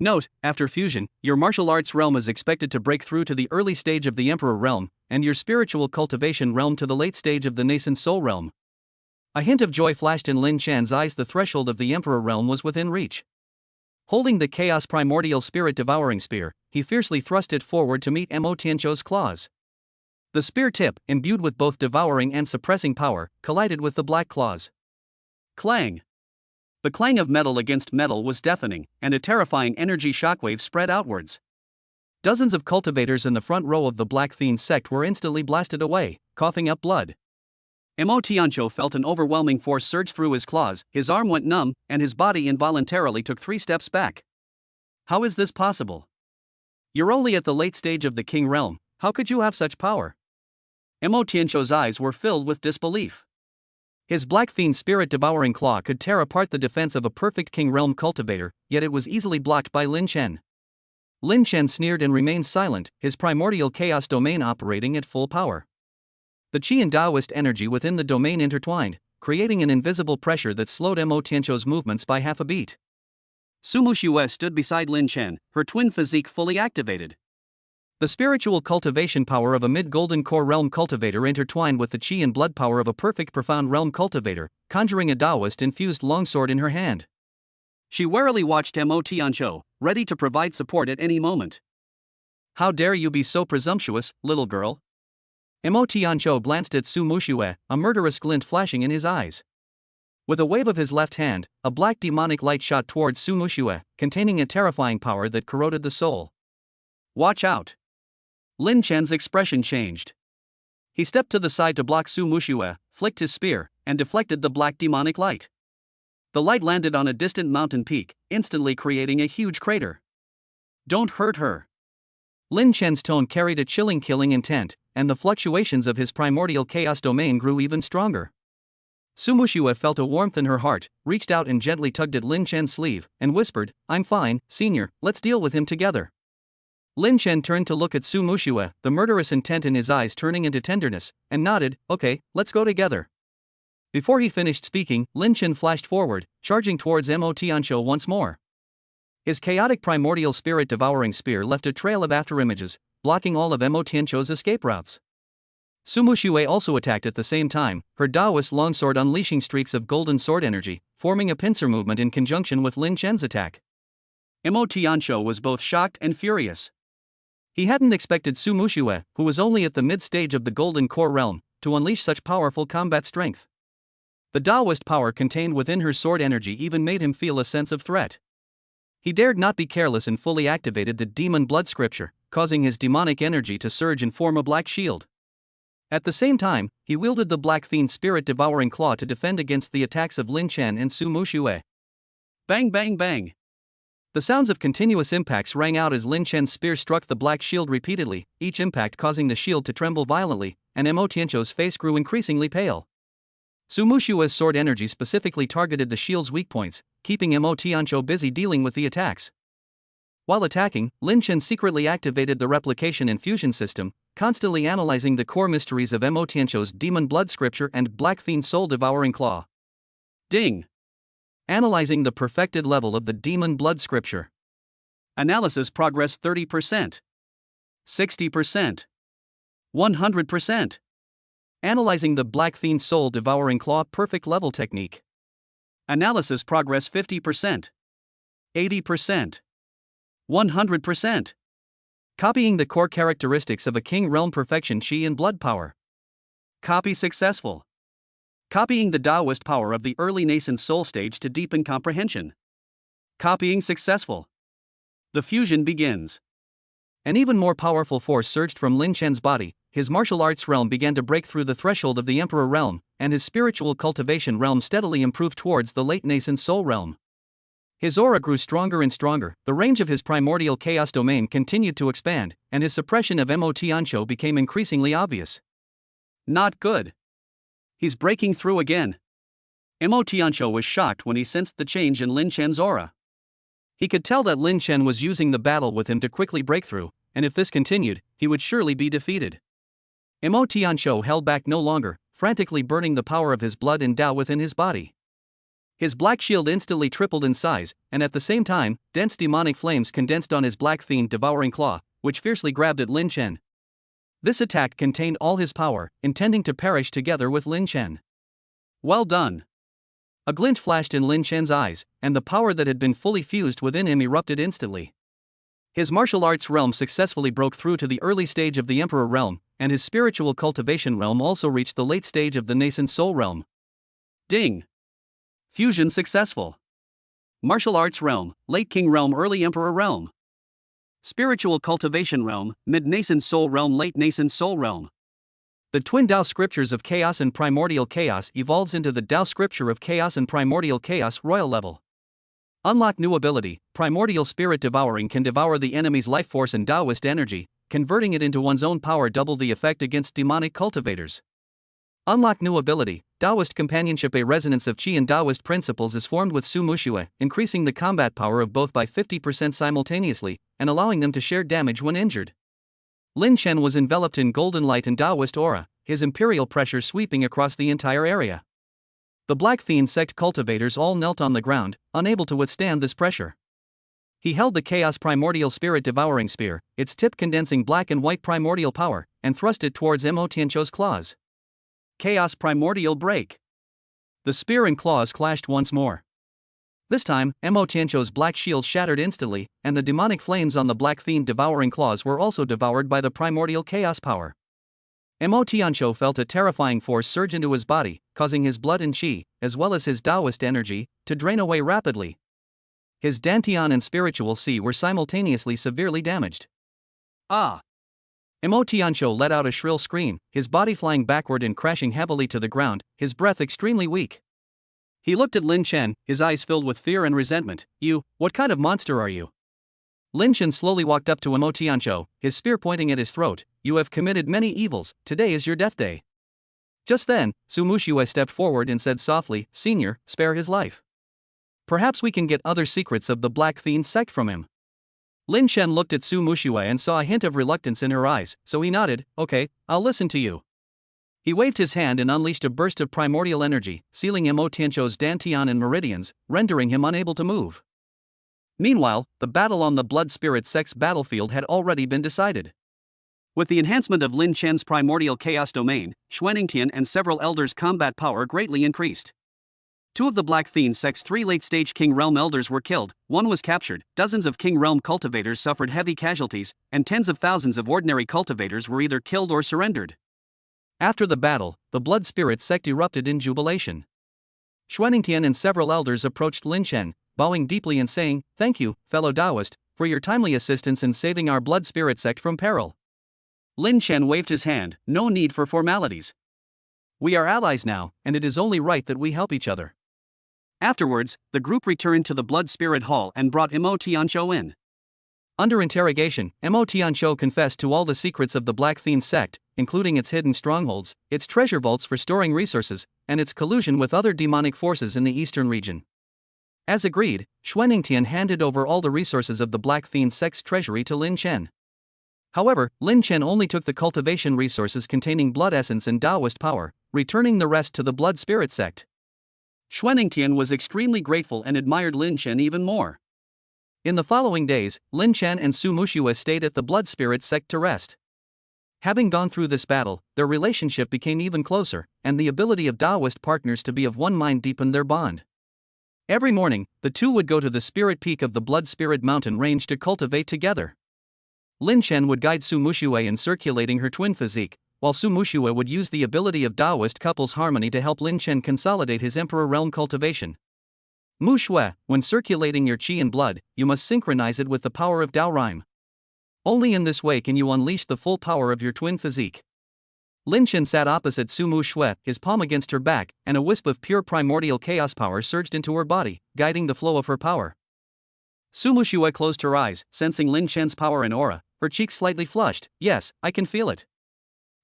Note, after fusion, your martial arts realm is expected to break through to the early stage of the Emperor Realm, and your spiritual cultivation realm to the late stage of the nascent Soul Realm. A hint of joy flashed in Lin Chan's eyes. The threshold of the Emperor Realm was within reach. Holding the Chaos Primordial Spirit Devouring Spear, he fiercely thrust it forward to meet Mo Tianqiu's claws. The spear tip, imbued with both devouring and suppressing power, collided with the black claws. Clang! The clang of metal against metal was deafening, and a terrifying energy shockwave spread outwards. Dozens of cultivators in the front row of the Black Fiend sect were instantly blasted away, coughing up blood. Mo Tianqiu felt an overwhelming force surge through his claws, his arm went numb, and his body involuntarily took 3 steps back. How is this possible? You're only at the late stage of the King Realm, how could you have such power? Mo Tianqiu's eyes were filled with disbelief. His Black Fiend Spirit Devouring Claw could tear apart the defense of a perfect King Realm cultivator, yet it was easily blocked by Lin Chen. Lin Chen sneered and remained silent, his primordial chaos domain operating at full power. The Qi and Taoist energy within the domain intertwined, creating an invisible pressure that slowed Mo Tianqiu's movements by half a beat. Sumu Xue stood beside Lin Chen, her twin physique fully activated. The spiritual cultivation power of a mid-golden core realm cultivator intertwined with the Qi and blood power of a perfect profound realm cultivator, conjuring a Taoist-infused longsword in her hand. She warily watched Mo Tianqiu, ready to provide support at any moment. How dare you be so presumptuous, little girl? Mo Tianqiu glanced at Su Muxue, a murderous glint flashing in his eyes. With a wave of his left hand, a black demonic light shot towards Su Muxue, containing a terrifying power that corroded the soul. Watch out! Lin Chen's expression changed. He stepped to the side to block Su Muxue, flicked his spear, and deflected the black demonic light. The light landed on a distant mountain peak, instantly creating a huge crater. Don't hurt her. Lin Chen's tone carried a chilling killing intent, and the fluctuations of his primordial chaos domain grew even stronger. Su Muxue felt a warmth in her heart, reached out and gently tugged at Lin Chen's sleeve, and whispered, "I'm fine, senior, let's deal with him together." Lin Chen turned to look at Su Muxue, the murderous intent in his eyes turning into tenderness, and nodded, "Okay, let's go together." Before he finished speaking, Lin Chen flashed forward, charging towards Mo Tianqiu once more. His chaotic primordial spirit devouring spear left a trail of afterimages, blocking all of Mo Tianqiu's escape routes. Su Muxue also attacked at the same time, her Taoist longsword unleashing streaks of golden sword energy, forming a pincer movement in conjunction with Lin Chen's attack. Mo Tianqiu was both shocked and furious. He hadn't expected Su Muxue, who was only at the mid-stage of the Golden Core realm, to unleash such powerful combat strength. The Taoist power contained within her sword energy even made him feel a sense of threat. He dared not be careless and fully activated the Demon Blood Scripture, causing his demonic energy to surge and form a black shield. At the same time, he wielded the Black Fiend Spirit Devouring Claw to defend against the attacks of Lin Chen and Su Muxue. Bang bang bang! The sounds of continuous impacts rang out as Lin Chen's spear struck the black shield repeatedly, each impact causing the shield to tremble violently, and Mo Tianqiu's face grew increasingly pale. Su Muxue's sword energy specifically targeted the shield's weak points, keeping Mo Tianqiu busy dealing with the attacks. While attacking, Lin Chen secretly activated the replication and fusion system, constantly analyzing the core mysteries of Mo Tianqiu's Demon Blood Scripture and Black Fiend Soul Devouring Claw. Ding! Analyzing the perfected level of the Demon Blood Scripture. Analysis progress 30%. 60%. 100%. Analyzing the Black Fiend's soul-devouring claw perfect level technique. Analysis progress 50%. 80%. 100%. Copying the core characteristics of a King Realm perfection chi and blood power. Copy successful. Copying the Taoist power of the early nascent soul stage to deepen comprehension. Copying successful. The fusion begins. An even more powerful force surged from Lin Chen's body. His martial arts realm began to break through the threshold of the Emperor realm, and his spiritual cultivation realm steadily improved towards the late nascent soul realm. His aura grew stronger and stronger, the range of his primordial chaos domain continued to expand, and his suppression of Mo Tianqiu became increasingly obvious. Not good. He's breaking through again. Mo Tianqiu was shocked when he sensed the change in Lin Chen's aura. He could tell that Lin Chen was using the battle with him to quickly break through, and if this continued, he would surely be defeated. Mo Tianqiu held back no longer, frantically burning the power of his blood and Tao within his body. His black shield instantly tripled in size, and at the same time, dense demonic flames condensed on his Black Fiend devouring claw, which fiercely grabbed at Lin Chen. This attack contained all his power, intending to perish together with Lin Chen. Well done. A glint flashed in Lin Chen's eyes, and the power that had been fully fused within him erupted instantly. His martial arts realm successfully broke through to the early stage of the Emperor realm, and his spiritual cultivation realm also reached the late stage of the nascent soul realm. Ding! Fusion successful. Martial arts realm, late king realm, early emperor realm. Spiritual cultivation realm, mid-nascent soul realm, late nascent soul realm. The twin Tao scriptures of chaos and primordial chaos evolves into the Tao scripture of chaos and primordial chaos royal level. Unlock new ability. Primordial spirit devouring can devour the enemy's life force and Taoist energy, converting it into one's own power, double the effect against demonic cultivators. Unlock new ability. Taoist companionship. A resonance of Qi and Taoist principles is formed with Su Muxue, increasing the combat power of both by 50% simultaneously, and allowing them to share damage when injured. Lin Chen was enveloped in golden light and Taoist aura, his imperial pressure sweeping across the entire area. The Black Fiend sect cultivators all knelt on the ground, unable to withstand this pressure. He held the Chaos Primordial Spirit Devouring Spear, its tip condensing black and white primordial power, and thrust it towards Mo Tianqiu's claws. Chaos Primordial Break. The spear and claws clashed once more. This time, Mo Tianqiu's black shield shattered instantly, and the demonic flames on the Black Fiend devouring claws were also devoured by the primordial chaos power. Mo Tianqiu felt a terrifying force surge into his body, causing his blood and qi, as well as his Taoist energy, to drain away rapidly. His Dantian and spiritual qi were simultaneously severely damaged. Ah! Mo Tianqiu let out a shrill scream, his body flying backward and crashing heavily to the ground, his breath extremely weak. He looked at Lin Chen, his eyes filled with fear and resentment. "You, what kind of monster are you?" Lin Chen slowly walked up to Mo Tianqiu, his spear pointing at his throat. "You have committed many evils, today is your death day." Just then, Su Muxue stepped forward and said softly, "Senior, spare his life. Perhaps we can get other secrets of the Black Fiend sect from him." Lin Chen looked at Su Muxue and saw a hint of reluctance in her eyes, so he nodded. "Okay, I'll listen to you." He waved his hand and unleashed a burst of primordial energy, sealing Mo Tianqiu's Dantian and meridians, rendering him unable to move. Meanwhile, the battle on the Blood Spirit sect's battlefield had already been decided. With the enhancement of Lin Chen's primordial chaos domain, Xuaningtian and several elders' combat power greatly increased. 2 of the Black Fiend sect's 3 late-stage King Realm elders were killed, 1 was captured, dozens of King Realm cultivators suffered heavy casualties, and tens of thousands of ordinary cultivators were either killed or surrendered. After the battle, the Blood Spirit sect erupted in jubilation. Xuaningtian and several elders approached Lin Chen, bowing deeply and saying, "Thank you, fellow Taoist, for your timely assistance in saving our Blood Spirit sect from peril." Lin Chen waved his hand. "No need for formalities. We are allies now, and it is only right that we help each other." Afterwards, the group returned to the Blood Spirit Hall and brought Mo Tianqiu in. Under interrogation, Mo Tianqiu confessed to all the secrets of the Black Fiend sect, including its hidden strongholds, its treasure vaults for storing resources, and its collusion with other demonic forces in the eastern region. As agreed, Xuaningtian handed over all the resources of the Black Fiend sect's treasury to Lin Chen. However, Lin Chen only took the cultivation resources containing blood essence and Taoist power, returning the rest to the Blood Spirit sect. Xuaningtian was extremely grateful and admired Lin Chen even more. In the following days, Lin Chen and Su Muxue stayed at the Blood Spirit sect to rest. Having gone through this battle, their relationship became even closer, and the ability of Taoist partners to be of one mind deepened their bond. Every morning, the two would go to the spirit peak of the Blood Spirit Mountain range to cultivate together. Lin Chen would guide Su Muxue in circulating her twin physique, while Su Muxue would use the ability of Taoist couples harmony to help Lin Chen consolidate his Emperor Realm cultivation. Mu Shui, when circulating your qi and blood, you must synchronize it with the power of Dao Rhyme. Only in this way can you unleash the full power of your twin physique. Lin Chen sat opposite Su Muxue, his palm against her back, and a wisp of pure primordial chaos power surged into her body, guiding the flow of her power. Su Muxue closed her eyes, sensing Lin Chen's power and aura, her cheeks slightly flushed. Yes, I can feel it.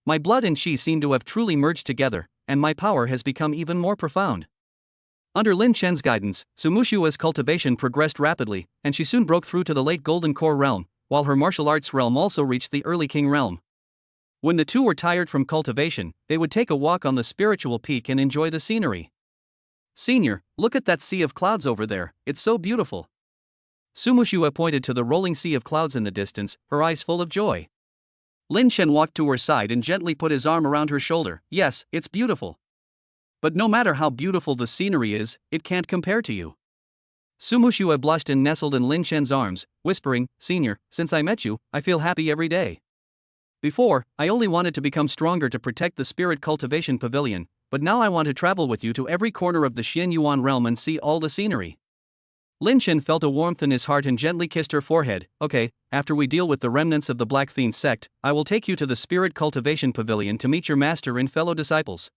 My blood and qi seem to have truly merged together, and my power has become even more profound. Under Lin Chen's guidance, Su Muxue's cultivation progressed rapidly, and she soon broke through to the late Golden Core realm, while her martial arts realm also reached the early King realm. When the two were tired from cultivation, they would take a walk on the spiritual peak and enjoy the scenery. Senior, look at that sea of clouds over there, it's so beautiful. Su Muxue pointed to the rolling sea of clouds in the distance, her eyes full of joy. Lin Chen walked to her side and gently put his arm around her shoulder. Yes, it's beautiful. But no matter how beautiful the scenery is, it can't compare to you. Su Muxue blushed and nestled in Lin Chen's arms, whispering, Senior, since I met you, I feel happy every day. Before, I only wanted to become stronger to protect the Spirit Cultivation Pavilion, but now I want to travel with you to every corner of the Xian Yuan realm and see all the scenery. Lin Chen felt a warmth in his heart and gently kissed her forehead. Okay, after we deal with the remnants of the Black Fiend sect, I will take you to the Spirit Cultivation Pavilion to meet your master and fellow disciples.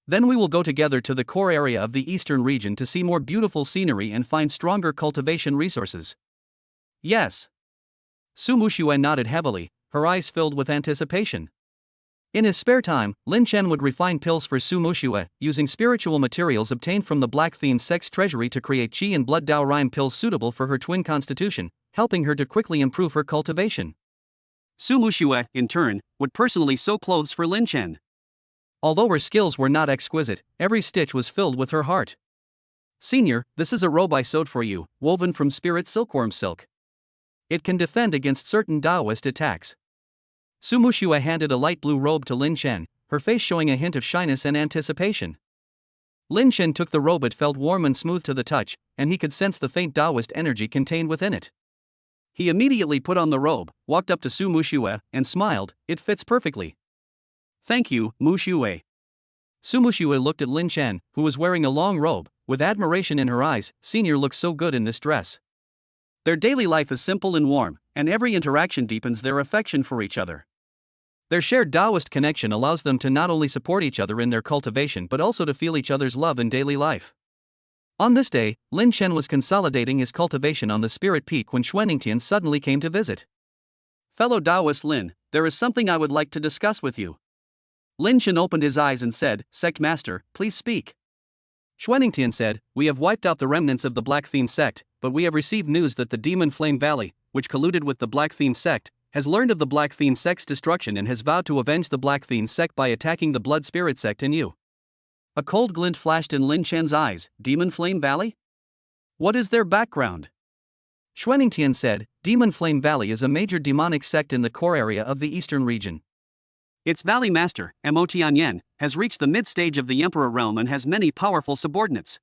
Then we will go together to the core area of the eastern region to see more beautiful scenery and find stronger cultivation resources. Yes. Su Muxue nodded heavily, her eyes filled with anticipation. In his spare time, Lin Chen would refine pills for Su Muxue, using spiritual materials obtained from the Black Fiend sect's treasury to create qi and blood Dao Rhyme pills suitable for her twin constitution, helping her to quickly improve her cultivation. Su Muxue, in turn, would personally sew clothes for Lin Chen. Although her skills were not exquisite, every stitch was filled with her heart. Senior, this is a robe I sewed for you, woven from spirit silkworm silk. It can defend against certain Taoist attacks. Su Muxue handed a light blue robe to Lin Chen, her face showing a hint of shyness and anticipation. Lin Chen took the robe. It felt warm and smooth to the touch, and he could sense the faint Taoist energy contained within it. He immediately put on the robe, walked up to Su Muxue, and smiled. It fits perfectly. Thank you, Muxue. Su Muxue looked at Lin Chen, who was wearing a long robe, with admiration in her eyes. Senior looks so good in this dress. Their daily life is simple and warm, and every interaction deepens their affection for each other. Their shared Taoist connection allows them to not only support each other in their cultivation but also to feel each other's love in daily life. On this day, Lin Chen was consolidating his cultivation on the Spirit Peak when Xuaningtian suddenly came to visit. Fellow Taoist Lin, there is something I would like to discuss with you. Lin Chen opened his eyes and said, Sect Master, please speak. Xuaningtian said, We have wiped out the remnants of the Black Fiend sect, but we have received news that the Demon Flame Valley, which colluded with the Black Fiend sect, has learned of the Black Fiend sect's destruction and has vowed to avenge the Black Fiend sect by attacking the Blood Spirit sect and you. A cold glint flashed in Lin Chen's eyes. Demon Flame Valley? What is their background? Xuaningtian said, Demon Flame Valley is a major demonic sect in the core area of the eastern region. Its valley master, Mo Tianyan, has reached the mid-stage of the Emperor realm and has many powerful subordinates.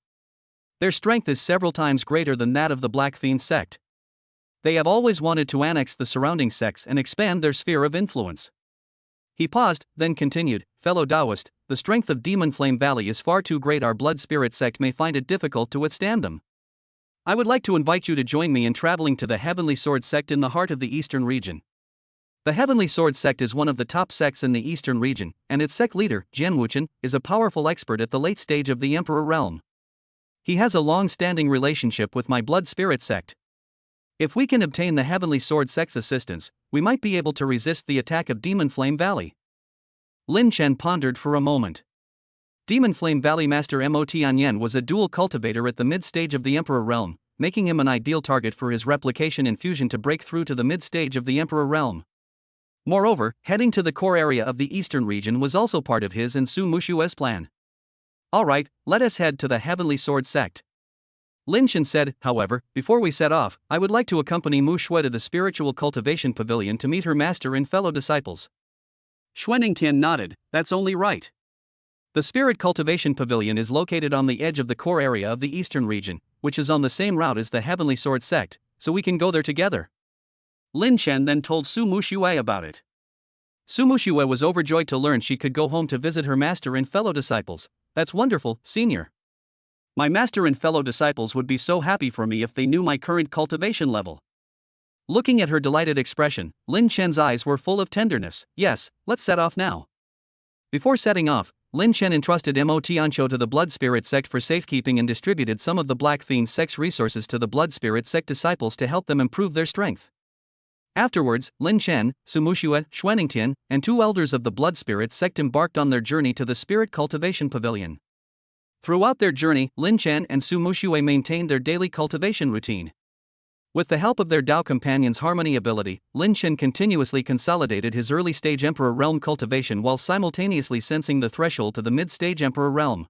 Their strength is several times greater than that of the Black Fiend sect. They have always wanted to annex the surrounding sects and expand their sphere of influence. He paused, then continued, Fellow Taoist, the strength of Demon Flame Valley is far too great. Our Blood Spirit sect may find it difficult to withstand them. I would like to invite you to join me in traveling to the Heavenly Sword sect in the heart of the eastern region. The Heavenly Sword sect is one of the top sects in the eastern region, and its sect leader, Jian Wuchen, is a powerful expert at the late stage of the Emperor realm. He has a long-standing relationship with my Blood Spirit sect. If we can obtain the Heavenly Sword sect's assistance, we might be able to resist the attack of Demon Flame Valley. Lin Chen pondered for a moment. Demon Flame Valley Master Mo Tianyan was a dual cultivator at the mid-stage of the Emperor realm, making him an ideal target for his replication and fusion to break through to the mid-stage of the Emperor realm. Moreover, heading to the core area of the eastern region was also part of his and Su Muxue's plan. Alright, let us head to the Heavenly Sword sect. Lin Chen said, however, before we set off, I would like to accompany Mu Shui to the Spiritual Cultivation Pavilion to meet her master and fellow disciples. Xuaningtian nodded, that's only right. The Spirit Cultivation Pavilion is located on the edge of the core area of the eastern region, which is on the same route as the Heavenly Sword sect, so we can go there together. Lin Chen then told Su Muxue about it. Su Muxue was overjoyed to learn she could go home to visit her master and fellow disciples. That's wonderful, senior. My master and fellow disciples would be so happy for me if they knew my current cultivation level. Looking at her delighted expression, Lin Chen's eyes were full of tenderness. Yes, let's set off now. Before setting off, Lin Chen entrusted Mo Tianqiu to the Blood Spirit sect for safekeeping and distributed some of the Black Fiend sect's resources to the Blood Spirit sect disciples to help them improve their strength. Afterwards, Lin Chen, Su Muxue, Xuaningtian, and 2 elders of the Blood Spirit sect embarked on their journey to the Spirit Cultivation Pavilion. Throughout their journey, Lin Chen and Su Muxue maintained their daily cultivation routine. With the help of their Dao companion's harmony ability, Lin Chen continuously consolidated his early-stage Emperor Realm cultivation while simultaneously sensing the threshold to the mid-stage Emperor Realm.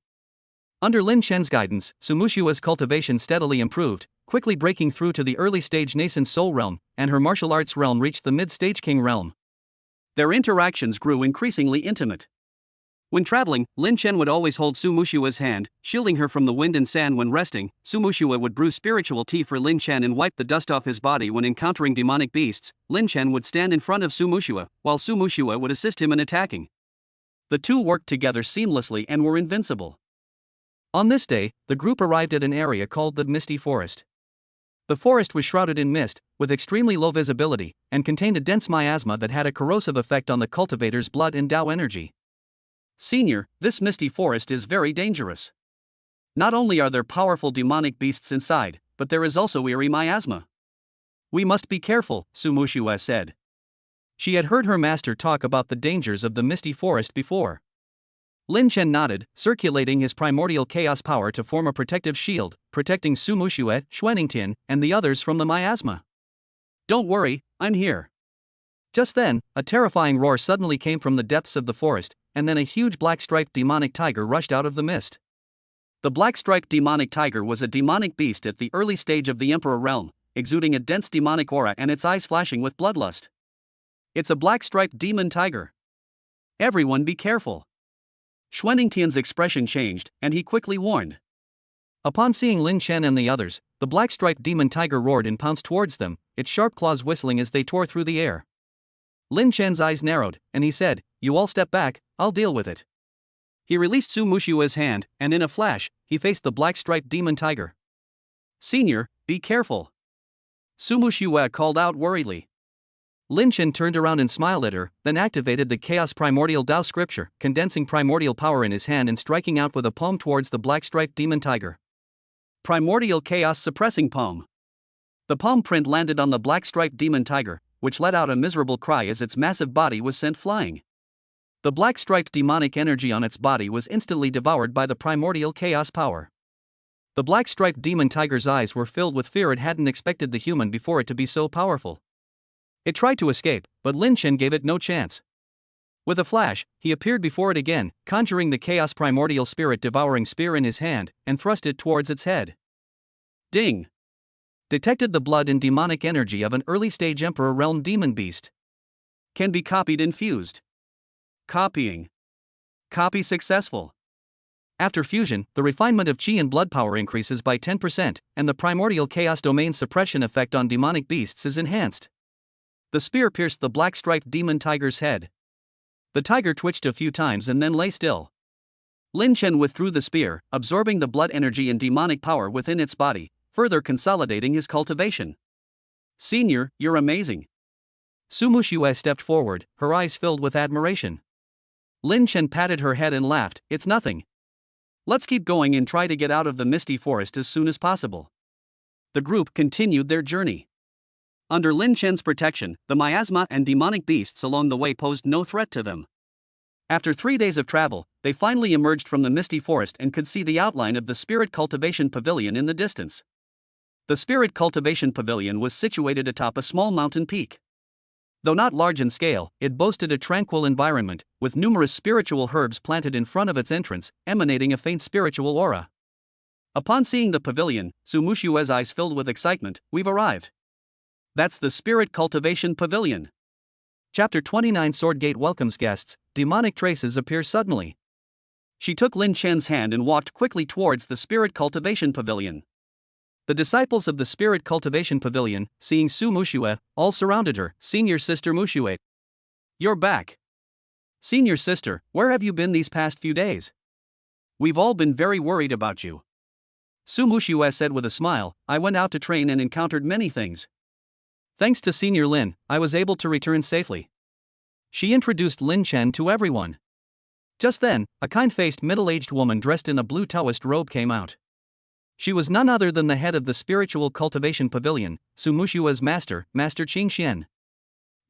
Under Lin Chen's guidance, Su Muxue's cultivation steadily improved, quickly breaking through to the early-stage nascent Soul Realm, and her martial arts realm reached the mid-stage King Realm. Their interactions grew increasingly intimate. When traveling, Lin Chen would always hold Su Muxue's hand, shielding her from the wind and sand when resting. Su Muxue would brew spiritual tea for Lin Chen and wipe the dust off his body when encountering demonic beasts. Lin Chen would stand in front of Su Muxue, while Su Muxue would assist him in attacking. The two worked together seamlessly and were invincible. On this day, the group arrived at an area called the Misty Forest. The forest was shrouded in mist, with extremely low visibility, and contained a dense miasma that had a corrosive effect on the cultivator's blood and Dao energy. Senior, this misty forest is very dangerous. Not only are there powerful demonic beasts inside, but there is also eerie miasma. We must be careful, Su Muxue said. She had heard her master talk about the dangers of the misty forest before. Lin Chen nodded, circulating his primordial chaos power to form a protective shield, protecting Su Muxue, Xuaningtian, and the others from the miasma. Don't worry, I'm here. Just then, a terrifying roar suddenly came from the depths of the forest, and then a huge black-striped demonic tiger rushed out of the mist. The black-striped demonic tiger was a demonic beast at the early stage of the Emperor Realm, exuding a dense demonic aura and its eyes flashing with bloodlust. It's a black-striped demon tiger. Everyone be careful. Xuaningtian's expression changed, and he quickly warned. Upon seeing Lin Chen and the others, the black-striped demon tiger roared and pounced towards them, its sharp claws whistling as they tore through the air. Lin Chen's eyes narrowed, and he said, "You all step back, I'll deal with it." He released Su Muxue's hand, and in a flash, he faced the black-striped demon tiger. Senior, be careful. Su Muxue called out worriedly. Lin Chen turned around and smiled at her, then activated the Chaos Primordial Dao scripture, condensing primordial power in his hand and striking out with a palm towards the black-striped demon tiger. Primordial Chaos Suppressing Palm. The palm print landed on the black-striped demon tiger, which let out a miserable cry as its massive body was sent flying. The black-striped demonic energy on its body was instantly devoured by the primordial chaos power. The black-striped demon tiger's eyes were filled with fear. It hadn't expected the human before it to be so powerful. It tried to escape, but Lin Chen gave it no chance. With a flash, he appeared before it again, conjuring the chaos primordial spirit devouring spear in his hand, and thrust it towards its head. Ding! Detected the blood and demonic energy of an early-stage Emperor Realm demon beast. Can be copied and fused. Copying. Copy successful. After fusion, the refinement of Qi and blood power increases by 10%, and the primordial chaos domain suppression effect on demonic beasts is enhanced. The spear pierced the black-striped demon tiger's head. The tiger twitched a few times and then lay still. Lin Chen withdrew the spear, absorbing the blood energy and demonic power within its body, further consolidating his cultivation. Senior, you're amazing. Su Muxue stepped forward, her eyes filled with admiration. Lin Chen patted her head and laughed, "It's nothing. Let's keep going and try to get out of the misty forest as soon as possible." The group continued their journey. Under Lin Chen's protection, the miasma and demonic beasts along the way posed no threat to them. After 3 days of travel, they finally emerged from the misty forest and could see the outline of the Spirit Cultivation Pavilion in the distance. The Spirit Cultivation Pavilion was situated atop a small mountain peak. Though not large in scale, it boasted a tranquil environment, with numerous spiritual herbs planted in front of its entrance, emanating a faint spiritual aura. Upon seeing the pavilion, Su Muxue's eyes filled with excitement. "We've arrived. That's the Spirit Cultivation Pavilion. Chapter 29 Sword Gate welcomes guests, demonic traces appear suddenly. She took Lin Chen's hand and walked quickly towards the Spirit Cultivation Pavilion. The disciples of the Spirit Cultivation Pavilion, seeing Su Muxue, all surrounded her. Senior Sister Muxue. You're back. Senior Sister, where have you been these past few days? We've all been very worried about you. Su Muxue said with a smile, I went out to train and encountered many things. Thanks to Senior Lin, I was able to return safely. She introduced Lin Chen to everyone. Just then, a kind-faced middle-aged woman dressed in a blue Taoist robe came out. She was none other than the head of the Spiritual Cultivation Pavilion, Su Muxue's master, Master Qing Xian.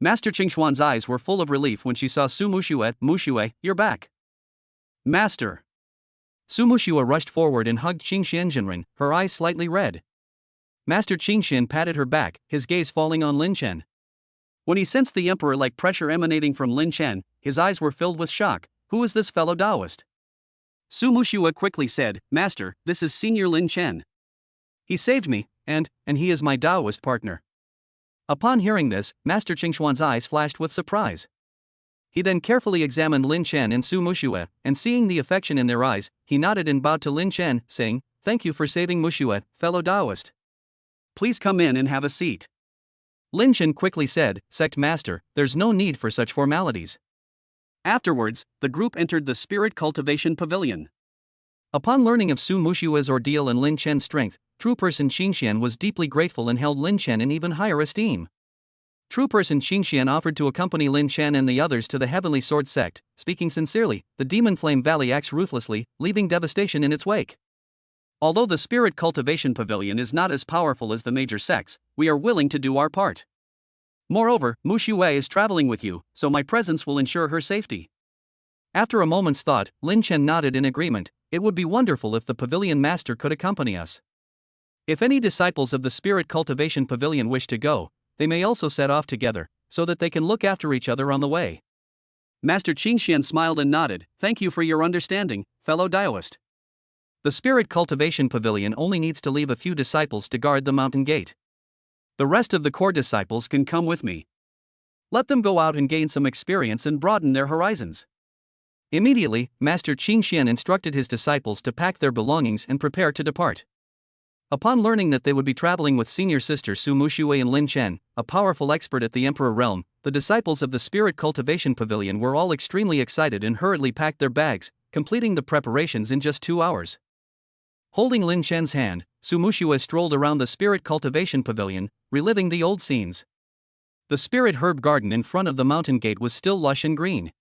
Master Qing Xuan's eyes were full of relief when she saw Su Muxue. Muxue, you're back. Master. Su Muxue rushed forward and hugged Qing Xianjinren, her eyes slightly red. Master Qing Xian patted her back, his gaze falling on Lin Chen. When he sensed the emperor-like pressure emanating from Lin Chen, his eyes were filled with shock. Who is this fellow Taoist? Su Muxue quickly said, Master, this is Senior Lin Chen. He saved me, and he is my Taoist partner. Upon hearing this, Master Qing Xuan's eyes flashed with surprise. He then carefully examined Lin Chen and Su Muxue, and seeing the affection in their eyes, he nodded and bowed to Lin Chen, saying, Thank you for saving Muxue, fellow Taoist. Please come in and have a seat. Lin Chen quickly said, Sect Master, there's no need for such formalities. Afterwards, the group entered the Spirit Cultivation Pavilion. Upon learning of Su Muxue's ordeal and Lin Chen's strength, True Person Qing Xian was deeply grateful and held Lin Chen in even higher esteem. True Person Qing Xian offered to accompany Lin Chen and the others to the Heavenly Sword Sect. Speaking sincerely, the Demon Flame Valley acts ruthlessly, leaving devastation in its wake. Although the Spirit Cultivation Pavilion is not as powerful as the major sects, we are willing to do our part. Moreover, Muxue is traveling with you, so my presence will ensure her safety. After a moment's thought, Lin Chen nodded in agreement. It would be wonderful if the pavilion master could accompany us. If any disciples of the Spirit Cultivation Pavilion wish to go, they may also set off together, so that they can look after each other on the way. Master Qing Xian smiled and nodded. Thank you for your understanding, fellow Taoist. The Spirit Cultivation Pavilion only needs to leave a few disciples to guard the mountain gate. The rest of the core disciples can come with me. Let them go out and gain some experience and broaden their horizons. Immediately, Master Qing Xian instructed his disciples to pack their belongings and prepare to depart. Upon learning that they would be traveling with Senior Sister Su Muxue and Lin Chen, a powerful expert at the Emperor Realm, the disciples of the Spirit Cultivation Pavilion were all extremely excited and hurriedly packed their bags, completing the preparations in just 2 hours. Holding Lin Chen's hand, Su Muxue strolled around the Spirit Cultivation Pavilion, reliving the old scenes. The Spirit Herb Garden in front of the mountain gate was still lush and green.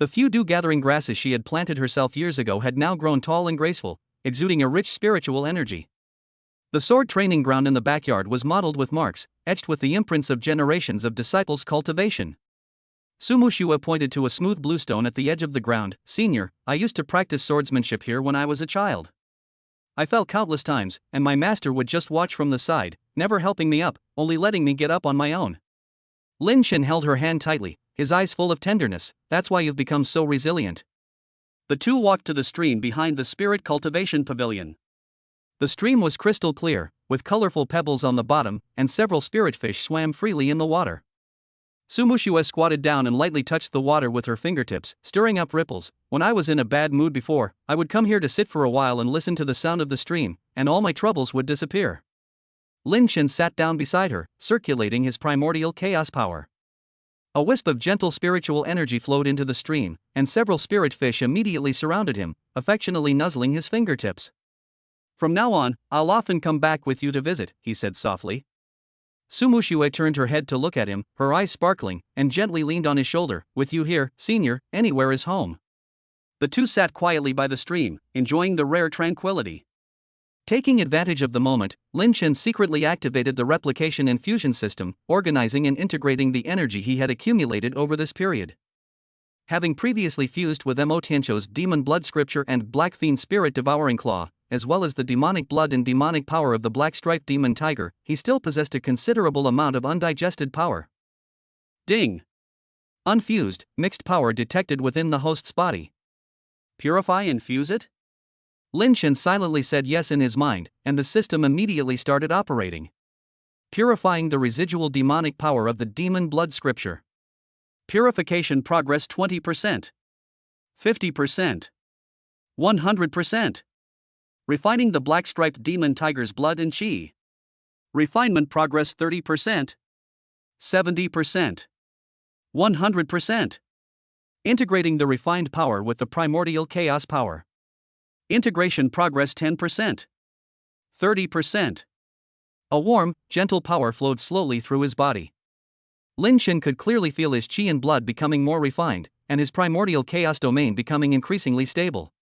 The few dew-gathering grasses she had planted herself years ago had now grown tall and graceful, exuding a rich spiritual energy. The sword training ground in the backyard was modeled with marks, etched with the imprints of generations of disciples' cultivation. Su Muxue pointed to a smooth bluestone at the edge of the ground. Senior, I used to practice swordsmanship here when I was a child. I fell countless times, and my master would just watch from the side, never helping me up, only letting me get up on my own. Lin Chen held her hand tightly, his eyes full of tenderness. That's why you've become so resilient. The two walked to the stream behind the Spirit Cultivation Pavilion. The stream was crystal clear, with colorful pebbles on the bottom, and several spirit fish swam freely in the water. Su Muxue squatted down and lightly touched the water with her fingertips, stirring up ripples. When I was in a bad mood before, I would come here to sit for a while and listen to the sound of the stream, and all my troubles would disappear. Lin Chen sat down beside her, circulating his primordial chaos power. A wisp of gentle spiritual energy flowed into the stream, and several spirit fish immediately surrounded him, affectionately nuzzling his fingertips. From now on, I'll often come back with you to visit, he said softly. Su Muxue turned her head to look at him, her eyes sparkling, and gently leaned on his shoulder. With you here, Senior, anywhere is home. The two sat quietly by the stream, enjoying the rare tranquility. Taking advantage of the moment, Lin Chen secretly activated the replication and fusion system, organizing and integrating the energy he had accumulated over this period. Having previously fused with Mo Tianqiu's Demon Blood Scripture and Black Fiend Spirit Devouring Claw, as well as the demonic blood and demonic power of the Black Striped Demon Tiger, he still possessed a considerable amount of undigested power. Ding! Unfused, mixed power detected within the host's body. Purify and fuse it? Lin Chen silently said yes in his mind, and the system immediately started operating. Purifying the residual demonic power of the Demon Blood Scripture. Purification progress 20%. 50%. 100%. Refining the black-striped demon tiger's blood and chi. Refinement progress 30%. 70%. 100%. Integrating the refined power with the primordial chaos power. Integration progress 10%. 30%. A warm, gentle power flowed slowly through his body. Lin Shen could clearly feel his chi and blood becoming more refined, and his primordial chaos domain becoming increasingly stable.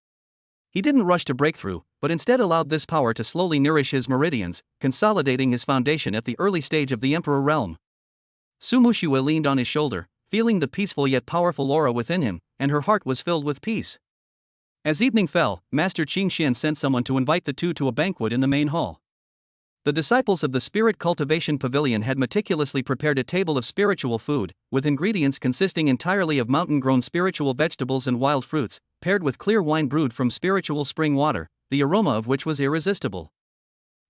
He didn't rush to breakthrough, but instead allowed this power to slowly nourish his meridians, consolidating his foundation at the early stage of the Emperor realm. Su Muxue leaned on his shoulder, feeling the peaceful yet powerful aura within him, and her heart was filled with peace. As evening fell, Master Qing Xian sent someone to invite the two to a banquet in the main hall. The disciples of the Spirit Cultivation Pavilion had meticulously prepared a table of spiritual food, with ingredients consisting entirely of mountain-grown spiritual vegetables and wild fruits, paired with clear wine brewed from spiritual spring water, the aroma of which was irresistible.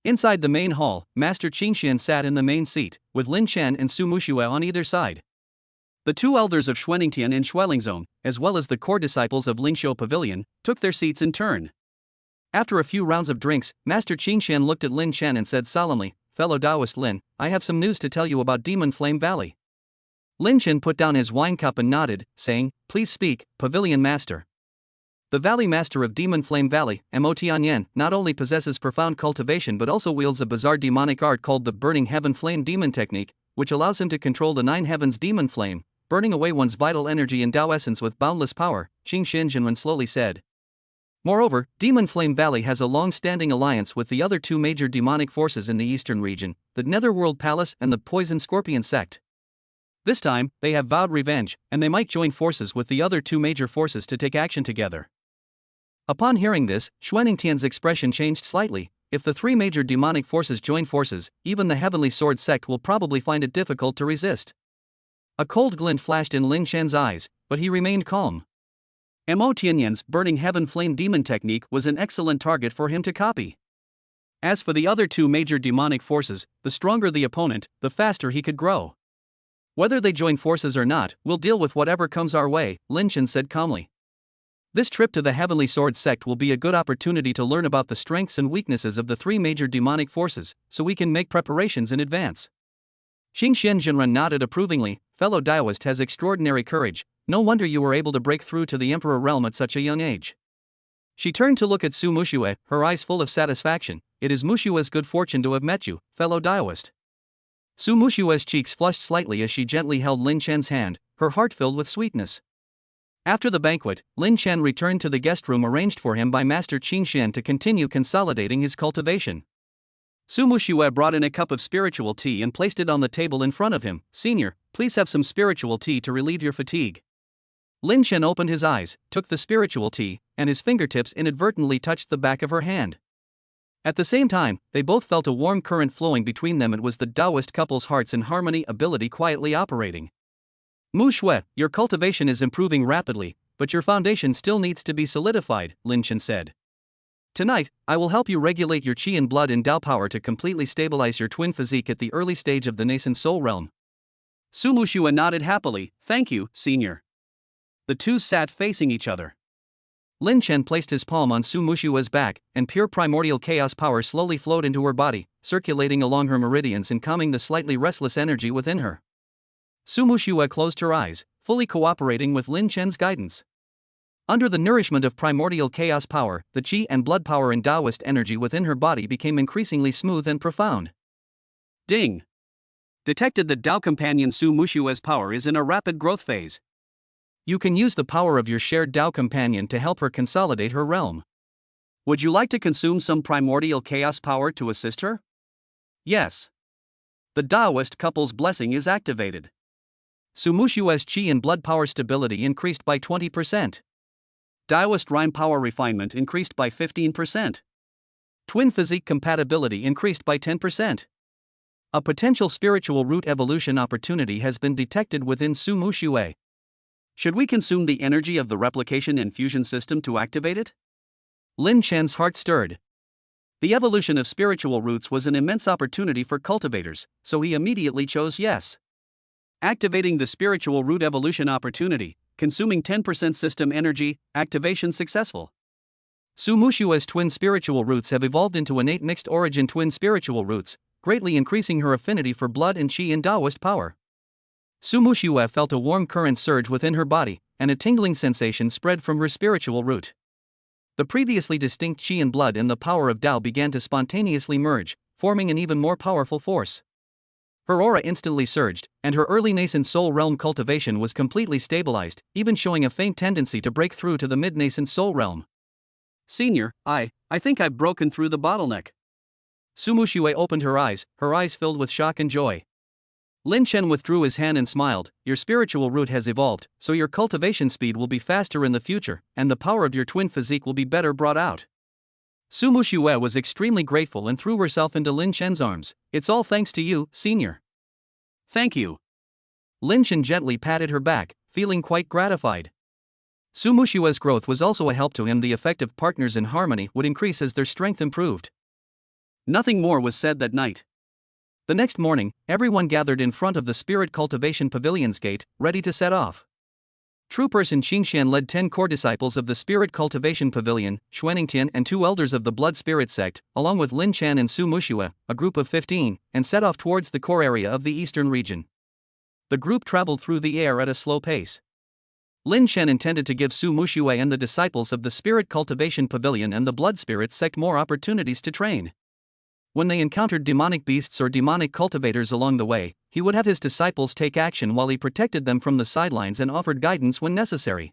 Inside the main hall, Master Qing Xian sat in the main seat, with Lin Chen and Su Muxue on either side. The two elders of Xuaningtian and Xuelingzone, as well as the core disciples of Lingxiu Pavilion, took their seats in turn. After a few rounds of drinks, Master Qing Xian looked at Lin Chen and said solemnly, "Fellow Taoist Lin, I have some news to tell you about Demon Flame Valley." Lin Chen put down his wine cup and nodded, saying, "Please speak, Pavilion Master." The Valley Master of Demon Flame Valley, Mo Tianyan, not only possesses profound cultivation but also wields a bizarre demonic art called the Burning Heaven Flame Demon Technique, which allows him to control the nine heavens demon flame, burning away one's vital energy and Tao essence with boundless power, Qing Xinjianwen slowly said. Moreover, Demon Flame Valley has a long-standing alliance with the other two major demonic forces in the eastern region, the Netherworld Palace and the Poison Scorpion Sect. This time, they have vowed revenge, and they might join forces with the other two major forces to take action together. Upon hearing this, Xuaningtian's expression changed slightly. If the three major demonic forces join forces, even the Heavenly Sword Sect will probably find it difficult to resist. A cold glint flashed in Lin Shen's eyes, but he remained calm. Mo Tianyan's Burning Heaven Flame Demon Technique was an excellent target for him to copy. As for the other two major demonic forces, the stronger the opponent, the faster he could grow. Whether they join forces or not, we'll deal with whatever comes our way, Lin Shen said calmly. This trip to the Heavenly Sword Sect will be a good opportunity to learn about the strengths and weaknesses of the three major demonic forces, so we can make preparations in advance. Qing Xianjianren nodded approvingly. Fellow Taoist has extraordinary courage, no wonder you were able to break through to the Emperor realm at such a young age. She turned to look at Su Muxue, her eyes full of satisfaction. It is Muxue's good fortune to have met you, fellow Taoist. Su Muxue's cheeks flushed slightly as she gently held Lin Chen's hand, her heart filled with sweetness. After the banquet, Lin Chen returned to the guest room arranged for him by Master Qing Xian to continue consolidating his cultivation. Su Muxue brought in a cup of spiritual tea and placed it on the table in front of him. "Senior, please have some spiritual tea to relieve your fatigue." Lin Chen opened his eyes, took the spiritual tea, and his fingertips inadvertently touched the back of her hand. At the same time, they both felt a warm current flowing between them. It was the Taoist couple's hearts in harmony ability quietly operating. "Mu Shui, your cultivation is improving rapidly, but your foundation still needs to be solidified," Lin Chen said. "Tonight, I will help you regulate your qi and blood and Tao power to completely stabilize your twin physique at the early stage of the nascent soul realm." Su Muxue nodded happily. "Thank you, senior." The two sat facing each other. Lin Chen placed his palm on Su Muxue's back, and pure primordial chaos power slowly flowed into her body, circulating along her meridians and calming the slightly restless energy within her. Su Muxue closed her eyes, fully cooperating with Lin Chen's guidance. Under the nourishment of primordial chaos power, the qi and blood power and Taoist energy within her body became increasingly smooth and profound. Ding! Detected that Tao companion Su Muxue's power is in a rapid growth phase. You can use the power of your shared Tao companion to help her consolidate her realm. Would you like to consume some primordial chaos power to assist her? Yes. The Taoist couple's blessing is activated. Su Muxue's qi and blood power stability increased by 20%. Taoist rhyme power refinement increased by 15%. Twin physique compatibility increased by 10%. A potential spiritual root evolution opportunity has been detected within Su Muxue. Should we consume the energy of the replication and fusion system to activate it? Lin Chen's heart stirred. The evolution of spiritual roots was an immense opportunity for cultivators, so he immediately chose yes. Activating the spiritual root evolution opportunity, consuming 10% system energy, activation successful. Su Mushue's twin spiritual roots have evolved into innate mixed origin twin spiritual roots, greatly increasing her affinity for blood and qi and Taoist power. Su Mushue felt a warm current surge within her body, and a tingling sensation spread from her spiritual root. The previously distinct qi and blood and the power of Tao began to spontaneously merge, forming an even more powerful force. Her aura instantly surged, and her early nascent soul realm cultivation was completely stabilized, even showing a faint tendency to break through to the mid-nascent soul realm. Senior, I think I've broken through the bottleneck. Su Mushue opened her eyes filled with shock and joy. Lin Chen withdrew his hand and smiled. Your spiritual root has evolved, so your cultivation speed will be faster in the future, and the power of your twin physique will be better brought out. Su Mushue was extremely grateful and threw herself into Lin Chen's arms. It's all thanks to you, senior. Thank you. Lin Chen gently patted her back, feeling quite gratified. Su Mushue's growth was also a help to him. The effective partners in harmony would increase as their strength improved. Nothing more was said that night. The next morning, everyone gathered in front of the Spirit Cultivation Pavilion's gate, ready to set off. True person Qingshan led 10 core disciples of the Spirit Cultivation Pavilion, Xuaningtian and 2 elders of the Blood Spirit sect, along with Lin Chan and Su Mushue, a group of 15, and set off towards the core area of the eastern region. The group traveled through the air at a slow pace. Lin Chen intended to give Su Mushue and the disciples of the Spirit Cultivation Pavilion and the Blood Spirit sect more opportunities to train. When they encountered demonic beasts or demonic cultivators along the way, he would have his disciples take action while he protected them from the sidelines and offered guidance when necessary.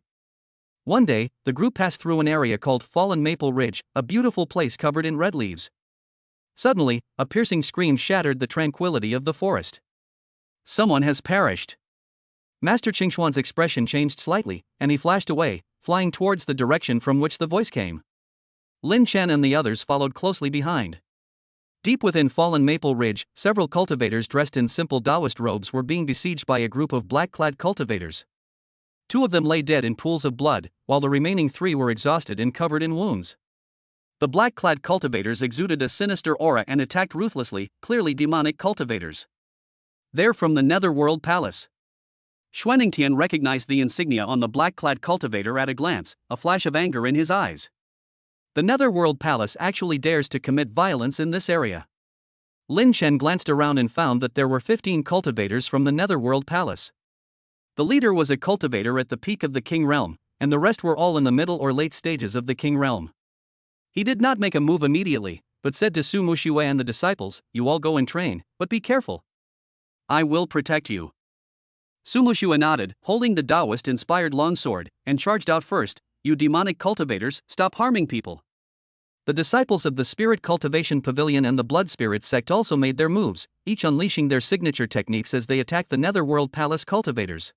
One day, the group passed through an area called Fallen Maple Ridge, a beautiful place covered in red leaves. Suddenly, a piercing scream shattered the tranquility of the forest. Someone has perished. Master Qingshuan's expression changed slightly, and he flashed away, flying towards the direction from which the voice came. Lin Chen and the others followed closely behind. Deep within Fallen Maple Ridge, several cultivators dressed in simple Taoist robes were being besieged by a group of black-clad cultivators. 2 of them lay dead in pools of blood, while the remaining 3 were exhausted and covered in wounds. The black-clad cultivators exuded a sinister aura and attacked ruthlessly, clearly demonic cultivators. They're from the Netherworld Palace. Xuaningtian recognized the insignia on the black-clad cultivator at a glance, a flash of anger in his eyes. The Netherworld Palace actually dares to commit violence in this area. Lin Chen glanced around and found that there were 15 cultivators from the Netherworld Palace. The leader was a cultivator at the peak of the King Realm, and the rest were all in the middle or late stages of the King Realm. He did not make a move immediately, but said to Su Mushue and the disciples, "You all go and train, but be careful. I will protect you." Su Mushue nodded, holding the Taoist-inspired longsword, and charged out first. "You demonic cultivators, stop harming people." The disciples of the Spirit Cultivation Pavilion and the Blood Spirit sect also made their moves, each unleashing their signature techniques as they attacked the Netherworld Palace cultivators.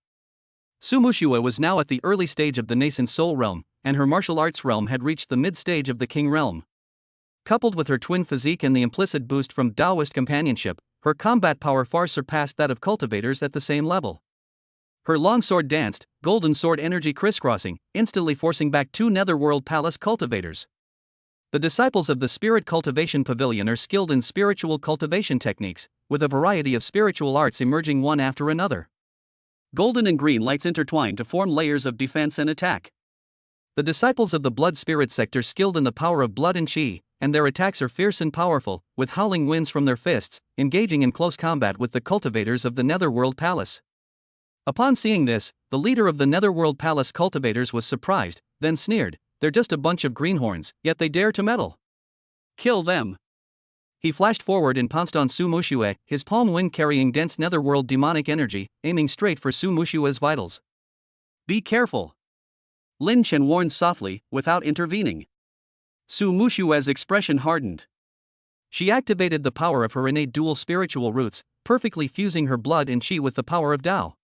Su Mushue was now at the early stage of the nascent soul realm, and her martial arts realm had reached the mid-stage of the King realm. Coupled with her twin physique and the implicit boost from Taoist companionship, her combat power far surpassed that of cultivators at the same level. Her longsword danced, golden sword energy crisscrossing, instantly forcing back 2 Netherworld Palace cultivators. The disciples of the Spirit Cultivation Pavilion are skilled in spiritual cultivation techniques, with a variety of spiritual arts emerging one after another. Golden and green lights intertwine to form layers of defense and attack. The disciples of the Blood Spirit sect are skilled in the power of blood and qi, and their attacks are fierce and powerful, with howling winds from their fists, engaging in close combat with the cultivators of the Netherworld Palace. Upon seeing this, the leader of the Netherworld Palace cultivators was surprised, then sneered, "They're just a bunch of greenhorns, yet they dare to meddle. Kill them." He flashed forward and pounced on Su Mushue, his palm wind carrying dense Netherworld demonic energy, aiming straight for Su Mushue's vitals. "Be careful," Lin Chen warned softly, without intervening. Su Mushue's expression hardened. She activated the power of her innate dual spiritual roots, perfectly fusing her blood and qi with the power of Tao.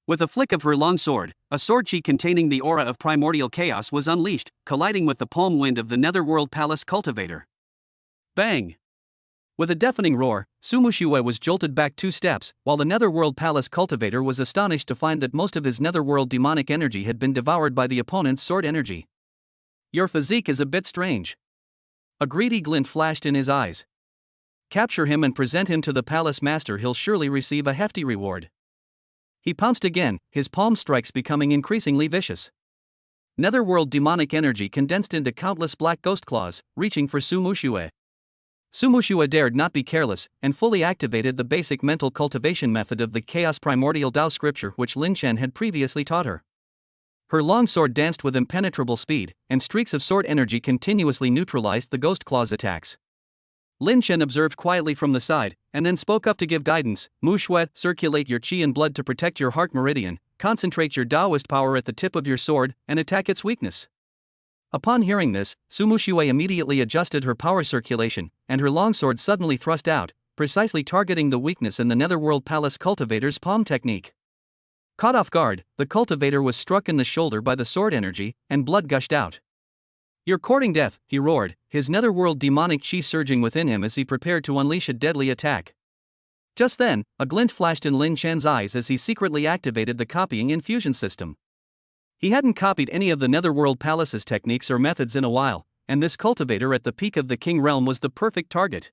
With a flick of her longsword, a sword qi containing the aura of primordial chaos was unleashed, colliding with the palm wind of the Netherworld Palace cultivator. Bang! With a deafening roar, Su Mushue was jolted back 2 steps, while the Netherworld Palace cultivator was astonished to find that most of his Netherworld demonic energy had been devoured by the opponent's sword energy. "Your physique is a bit strange." A greedy glint flashed in his eyes. "Capture him and present him to the palace master. He'll surely receive a hefty reward." He pounced again, his palm strikes becoming increasingly vicious. Netherworld demonic energy condensed into countless black ghost claws, reaching for Su Muxue. Su Muxue dared not be careless, and fully activated the basic mental cultivation method of the Chaos Primordial Tao scripture which Lin Chen had previously taught her. Her long sword danced with impenetrable speed, and streaks of sword energy continuously neutralized the ghost claw's attacks. Lin Chen observed quietly from the side, and then spoke up to give guidance. Muxue, circulate your qi and blood to protect your heart meridian, concentrate your Taoist power at the tip of your sword, and attack its weakness. Upon hearing this, Su Muxue immediately adjusted her power circulation, and her longsword suddenly thrust out, precisely targeting the weakness in the Netherworld Palace cultivator's palm technique. Caught off guard, the cultivator was struck in the shoulder by the sword energy, and blood gushed out. You're courting death, he roared, his netherworld demonic chi surging within him as he prepared to unleash a deadly attack. Just then, a glint flashed in Lin Chen's eyes as he secretly activated the copying infusion system. He hadn't copied any of the Netherworld Palace's techniques or methods in a while, and this cultivator at the peak of the King Realm was the perfect target.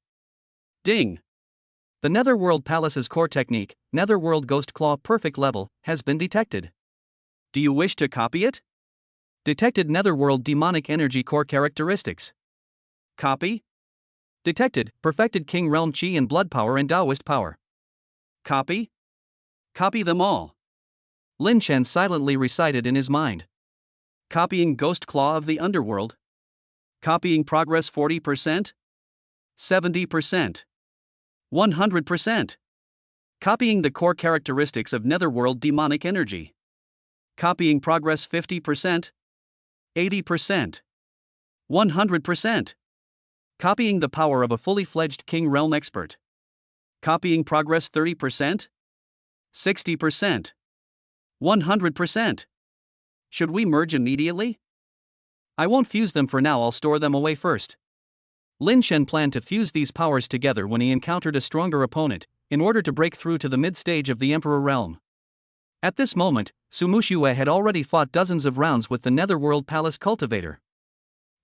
Ding! The Netherworld Palace's core technique, Netherworld Ghost Claw Perfect Level, has been detected. Do you wish to copy it? Detected Netherworld Demonic Energy Core Characteristics. Copy? Detected, perfected King Realm Chi and Blood Power and Taoist Power. Copy? Copy them all. Lin Chen silently recited in his mind. Copying Ghost Claw of the Underworld. Copying Progress 40%? 70%. 100%. Copying the core characteristics of Netherworld demonic energy. Copying Progress 50%. 80%. 100%. Copying the power of a fully fledged King Realm expert. Copying Progress 30%. 60%. 100%. Should we merge immediately? I won't fuse them for now, I'll store them away first. Lin Chen planned to fuse these powers together when he encountered a stronger opponent, in order to break through to the mid-stage of the Emperor Realm. At this moment, Su Muxue had already fought dozens of rounds with the Netherworld Palace cultivator.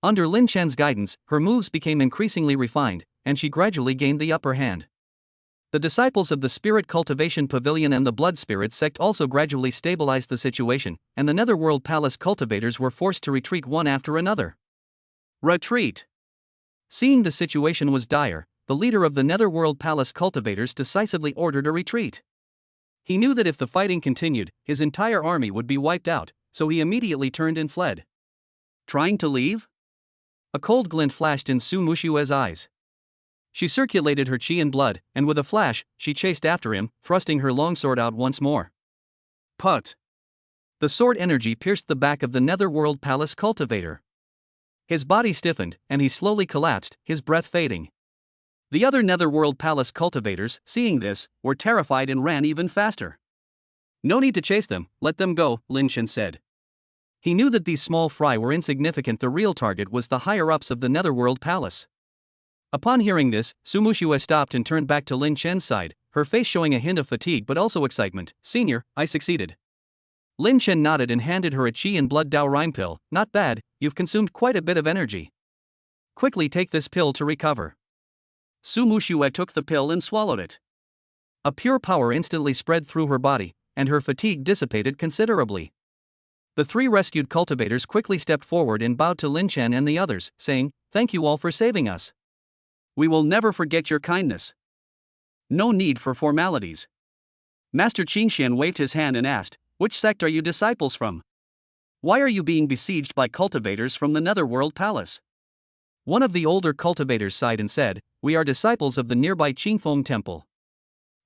Under Lin Chen's guidance, her moves became increasingly refined, and she gradually gained the upper hand. The disciples of the Spirit Cultivation Pavilion and the Blood Spirit sect also gradually stabilized the situation, and the Netherworld Palace cultivators were forced to retreat one after another. Retreat! Seeing the situation was dire, the leader of the Netherworld Palace cultivators decisively ordered a retreat. He knew that if the fighting continued, his entire army would be wiped out, so he immediately turned and fled. Trying to leave? A cold glint flashed in Su Muxue's eyes. She circulated her chi and blood, and with a flash, she chased after him, thrusting her longsword out once more. Put! The sword energy pierced the back of the Netherworld Palace cultivator. His body stiffened, and he slowly collapsed, his breath fading. The other Netherworld Palace cultivators, seeing this, were terrified and ran even faster. No need to chase them, let them go, Lin Chen said. He knew that these small fry were insignificant, the real target was the higher-ups of the Netherworld Palace. Upon hearing this, Su Muxue stopped and turned back to Lin Chen's side, her face showing a hint of fatigue but also excitement. Senior, I succeeded. Lin Chen nodded and handed her a Qi and Blood Dao Rhyme pill. Not bad, you've consumed quite a bit of energy. Quickly take this pill to recover. Su Muxue took the pill and swallowed it. A pure power instantly spread through her body, and her fatigue dissipated considerably. The three rescued cultivators quickly stepped forward and bowed to Lin Chen and the others, saying, "Thank you all for saving us. We will never forget your kindness." No need for formalities. Master Qingxian waved his hand and asked, "Which sect are you disciples from? Why are you being besieged by cultivators from the Netherworld Palace?" One of the older cultivators sighed and said, "We are disciples of the nearby Qingfeng Temple.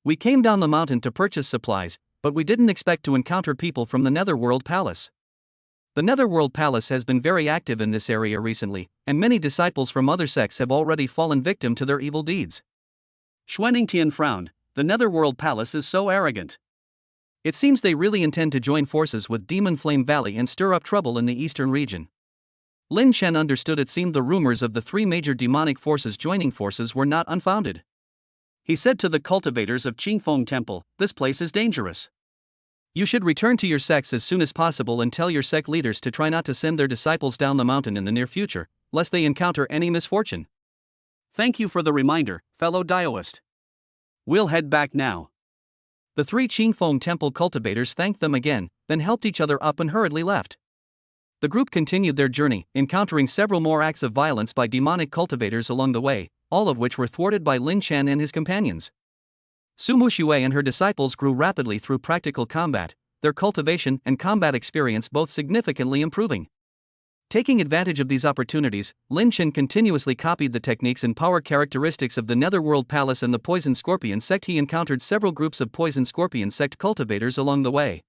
We came down the mountain to purchase supplies, but we didn't expect to encounter people from the Netherworld Palace. The Netherworld Palace has been very active in this area recently, and many disciples from other sects have already fallen victim to their evil deeds." Xuaningtian frowned. The Netherworld Palace is so arrogant. It seems they really intend to join forces with Demon Flame Valley and stir up trouble in the eastern region. Lin Chen understood it seemed the rumors of the three major demonic forces joining forces were not unfounded. He said to the cultivators of Qingfeng Temple, "This place is dangerous. You should return to your sects as soon as possible and tell your sect leaders to try not to send their disciples down the mountain in the near future, lest they encounter any misfortune." Thank you for the reminder, fellow Daoist. We'll head back now. The three Qingfeng temple cultivators thanked them again, then helped each other up and hurriedly left. The group continued their journey, encountering several more acts of violence by demonic cultivators along the way, all of which were thwarted by Lin Chen and his companions. Su Muxue and her disciples grew rapidly through practical combat, their cultivation and combat experience both significantly improving. Taking advantage of these opportunities, Lin Chen continuously copied the techniques and power characteristics of the Netherworld Palace and the Poison Scorpion sect. He encountered several groups of Poison Scorpion sect cultivators along the way.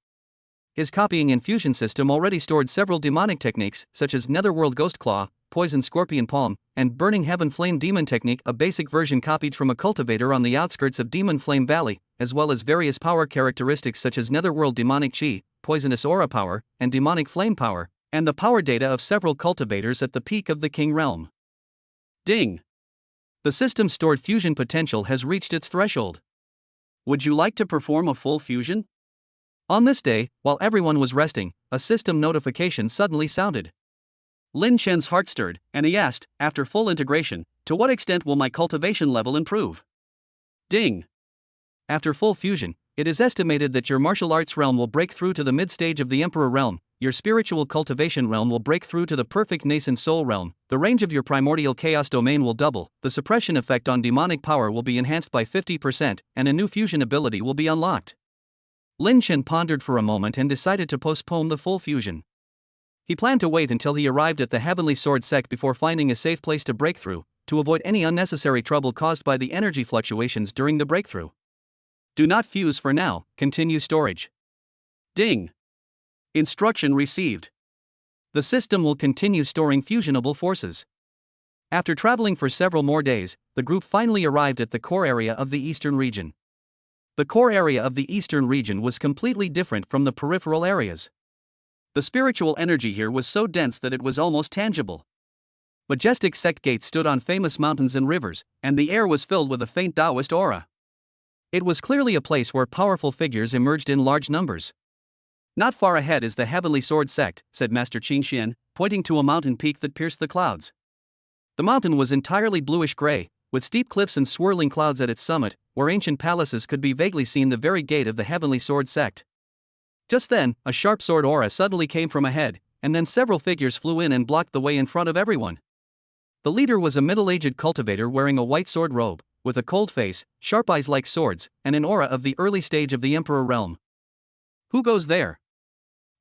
His copying and fusion system already stored several demonic techniques, such as Netherworld Ghost Claw, Poison Scorpion Palm, and Burning Heaven Flame Demon Technique, a basic version copied from a cultivator on the outskirts of Demon Flame Valley, as well as various power characteristics such as Netherworld Demonic Chi, Poisonous Aura Power, and Demonic Flame Power, and the power data of several cultivators at the peak of the King Realm. Ding! The system's stored fusion potential has reached its threshold. Would you like to perform a full fusion? On this day, while everyone was resting, a system notification suddenly sounded. Lin Chen's heart stirred, and he asked, after full integration, to what extent will my cultivation level improve? Ding! After full fusion, it is estimated that your martial arts realm will break through to the mid-stage of the Emperor realm, your spiritual cultivation realm will break through to the perfect nascent soul realm, the range of your primordial chaos domain will double, the suppression effect on demonic power will be enhanced by 50%, and a new fusion ability will be unlocked. Lin Chen pondered for a moment and decided to postpone the full fusion. He planned to wait until he arrived at the Heavenly Sword sect before finding a safe place to break through, to avoid any unnecessary trouble caused by the energy fluctuations during the breakthrough. Do not fuse for now, continue storage. Ding! Instruction received. The system will continue storing fusionable forces. After traveling for several more days, the group finally arrived at the core area of the eastern region. The core area of the eastern region was completely different from the peripheral areas. The spiritual energy here was so dense that it was almost tangible. Majestic sect gates stood on famous mountains and rivers, and the air was filled with a faint Taoist aura. It was clearly a place where powerful figures emerged in large numbers. Not far ahead is the Heavenly Sword sect, said Master Qingxian, pointing to a mountain peak that pierced the clouds. The mountain was entirely bluish-gray, with steep cliffs and swirling clouds at its summit, where ancient palaces could be vaguely seen. The very gate of the Heavenly Sword sect. Just then, a sharp sword aura suddenly came from ahead, and then several figures flew in and blocked the way in front of everyone. The leader was a middle-aged cultivator wearing a white sword robe, with a cold face, sharp eyes like swords, and an aura of the early stage of the Emperor realm. Who goes there?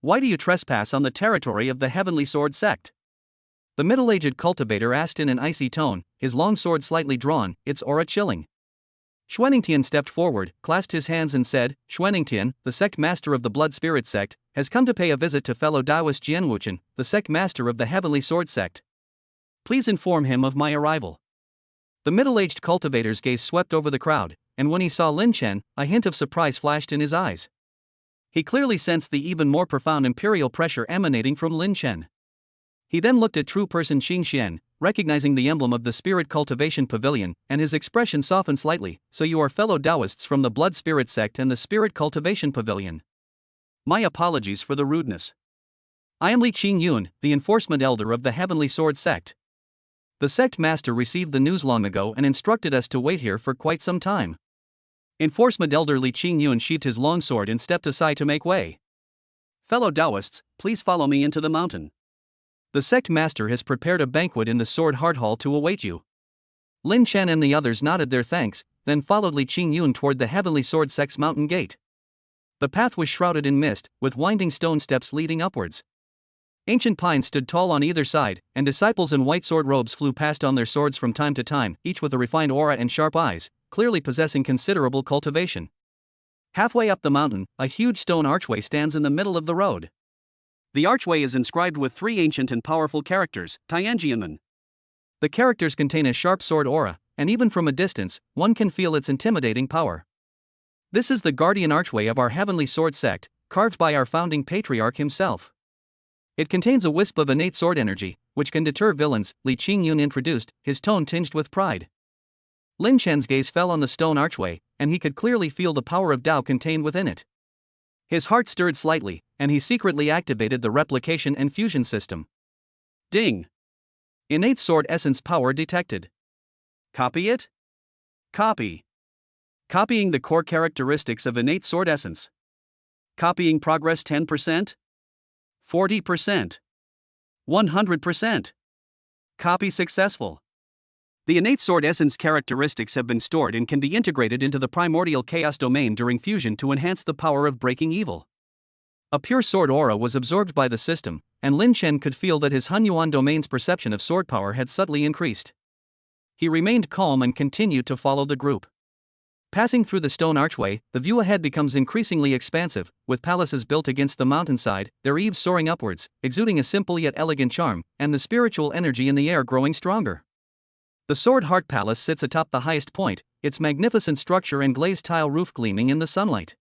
Why do you trespass on the territory of the Heavenly Sword sect? The middle-aged cultivator asked in an icy tone, his long sword slightly drawn, its aura chilling. Xuaningtian stepped forward, clasped his hands and said, Xuaningtian, the sect master of the Blood Spirit sect, has come to pay a visit to fellow Taoist Jianwuchen, the sect master of the Heavenly Sword sect. Please inform him of my arrival. The middle-aged cultivator's gaze swept over the crowd, and when he saw Lin Chen, a hint of surprise flashed in his eyes. He clearly sensed the even more profound imperial pressure emanating from Lin Chen. He then looked at true person Qingxian, recognizing the emblem of the Spirit Cultivation Pavilion, and his expression softened slightly. So you are fellow Taoists from the Blood Spirit sect and the Spirit Cultivation Pavilion. My apologies for the rudeness. I am Li Qingyun, the enforcement elder of the Heavenly Sword sect. The sect master received the news long ago and instructed us to wait here for quite some time. Enforcement elder Li Qingyun sheathed his long sword and stepped aside to make way. Fellow Taoists, please follow me into the mountain. The sect master has prepared a banquet in the Sword Heart Hall to await you. Lin Chen and the others nodded their thanks, then followed Li Qingyun toward the Heavenly Sword sect's mountain gate. The path was shrouded in mist, with winding stone steps leading upwards. Ancient pines stood tall on either side, and disciples in white sword robes flew past on their swords from time to time, each with a refined aura and sharp eyes, clearly possessing considerable cultivation. Halfway up the mountain, a huge stone archway stands in the middle of the road. The archway is inscribed with 3 ancient and powerful characters, Tianjianmen. The characters contain a sharp sword aura, and even from a distance, one can feel its intimidating power. This is the guardian archway of our Heavenly Sword sect, carved by our founding patriarch himself. It contains a wisp of innate sword energy, which can deter villains, Li Qingyun introduced, his tone tinged with pride. Lin Chen's gaze fell on the stone archway, and he could clearly feel the power of Tao contained within it. His heart stirred slightly, and he secretly activated the replication and fusion system. Ding! Innate sword essence power detected. Copy it? Copy. Copying the core characteristics of innate sword essence. Copying progress 10%, 40%, 100%. Copy successful. The innate sword essence characteristics have been stored and can be integrated into the primordial chaos domain during fusion to enhance the power of breaking evil. A pure sword aura was absorbed by the system, and Lin Chen could feel that his Hunyuan domain's perception of sword power had subtly increased. He remained calm and continued to follow the group. Passing through the stone archway, the view ahead becomes increasingly expansive, with palaces built against the mountainside, their eaves soaring upwards, exuding a simple yet elegant charm, and the spiritual energy in the air growing stronger. The Sword Heart Palace sits atop the highest point, its magnificent structure and glazed tile roof gleaming in the sunlight.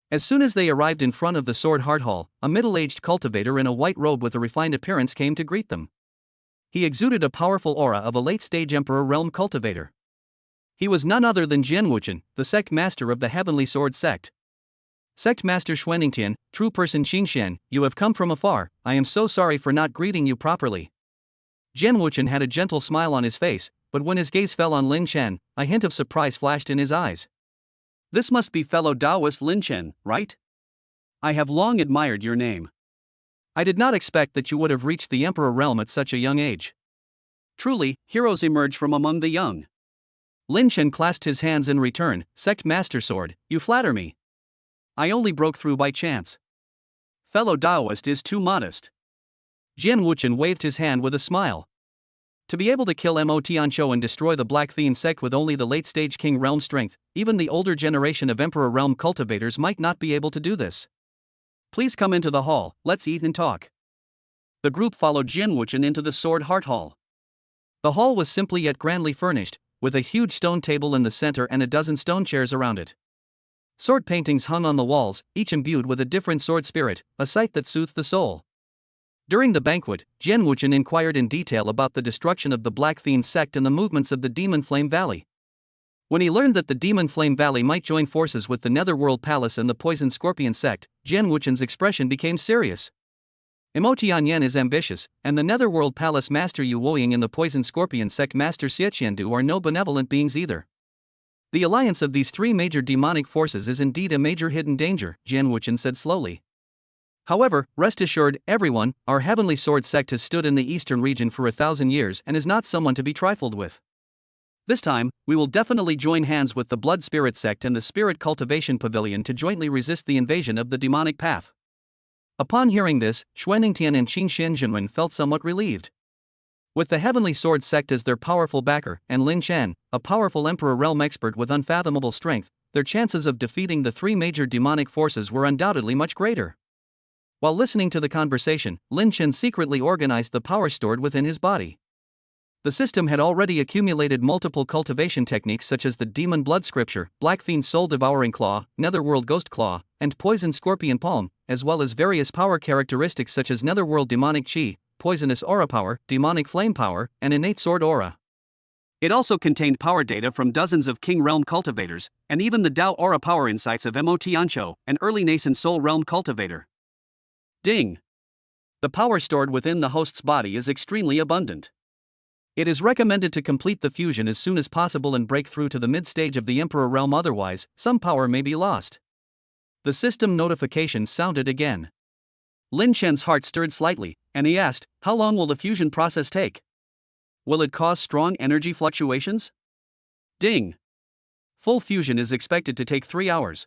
As soon as they arrived in front of the Sword Heart Hall, a middle-aged cultivator in a white robe with a refined appearance came to greet them. He exuded a powerful aura of a late-stage Emperor Realm cultivator. He was none other than Jian Wuchen, the sect master of the Heavenly Sword sect. Sect Master Xuaningtian, true person Qingshan, you have come from afar. I am so sorry for not greeting you properly. Jian Wuchen had a gentle smile on his face, but when his gaze fell on Lin Chen, a hint of surprise flashed in his eyes. This must be fellow Taoist Lin Chen, right? I have long admired your name. I did not expect that you would have reached the Emperor realm at such a young age. Truly, heroes emerge from among the young. Lin Chen clasped his hands in return. Sect Master Sword, you flatter me. I only broke through by chance. Fellow Taoist is too modest. Jian Wuchen waved his hand with a smile. To be able to kill Mo Tianqiu and destroy the Black Fiend sect with only the late-stage King Realm strength, even the older generation of Emperor Realm cultivators might not be able to do this. Please come into the hall, let's eat and talk. The group followed Jian Wuchen into the Sword Heart Hall. The hall was simply yet grandly furnished, with a huge stone table in the center and a dozen stone chairs around it. Sword paintings hung on the walls, each imbued with a different sword spirit, a sight that soothed the soul. During the banquet, Jian Wuchen inquired in detail about the destruction of the Black Fiend sect and the movements of the Demon Flame Valley. When he learned that the Demon Flame Valley might join forces with the Netherworld Palace and the Poison Scorpion sect, Jian Wuchen's expression became serious. Mo Tianyan is ambitious, and the Netherworld Palace Master Yu Woying and the Poison Scorpion sect Master Xieqiandu are no benevolent beings either. The alliance of these three major demonic forces is indeed a major hidden danger, Jian Wuchen said slowly. However, rest assured, everyone, our Heavenly Sword sect has stood in the eastern region for 1,000 years and is not someone to be trifled with. This time, we will definitely join hands with the Blood Spirit sect and the Spirit Cultivation Pavilion to jointly resist the invasion of the demonic path. Upon hearing this, Xuaningtian and Qin Shenjunwen felt somewhat relieved. With the Heavenly Sword sect as their powerful backer, and Lin Chen, a powerful Emperor Realm expert with unfathomable strength, their chances of defeating the three major demonic forces were undoubtedly much greater. While listening to the conversation, Lin Chen secretly organized the power stored within his body. The system had already accumulated multiple cultivation techniques such as the Demon Blood Scripture, Black Fiend Soul Devouring Claw, Netherworld Ghost Claw, and Poison Scorpion Palm, as well as various power characteristics such as Netherworld Demonic Chi, Poisonous Aura Power, Demonic Flame Power, and Innate Sword Aura. It also contained power data from dozens of King Realm cultivators, and even the Dao Aura Power insights of Mo Tianqiu, an early nascent Soul Realm cultivator. Ding! The power stored within the host's body is extremely abundant. It is recommended to complete the fusion as soon as possible and break through to the mid-stage of the Emperor Realm, otherwise, some power may be lost. The system notification sounded again. Lin Chen's heart stirred slightly, and he asked, how long will the fusion process take? Will it cause strong energy fluctuations? Ding! Full fusion is expected to take 3 hours.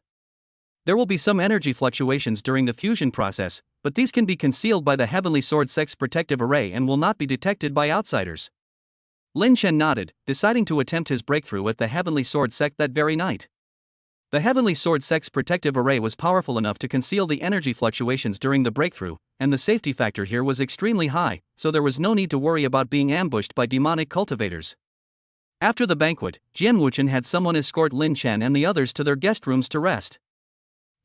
There will be some energy fluctuations during the fusion process, but these can be concealed by the Heavenly Sword sect's protective array and will not be detected by outsiders. Lin Chen nodded, deciding to attempt his breakthrough at the Heavenly Sword sect that very night. The Heavenly Sword sect's protective array was powerful enough to conceal the energy fluctuations during the breakthrough, and the safety factor here was extremely high, so there was no need to worry about being ambushed by demonic cultivators. After the banquet, Jian Wuchen had someone escort Lin Chen and the others to their guest rooms to rest.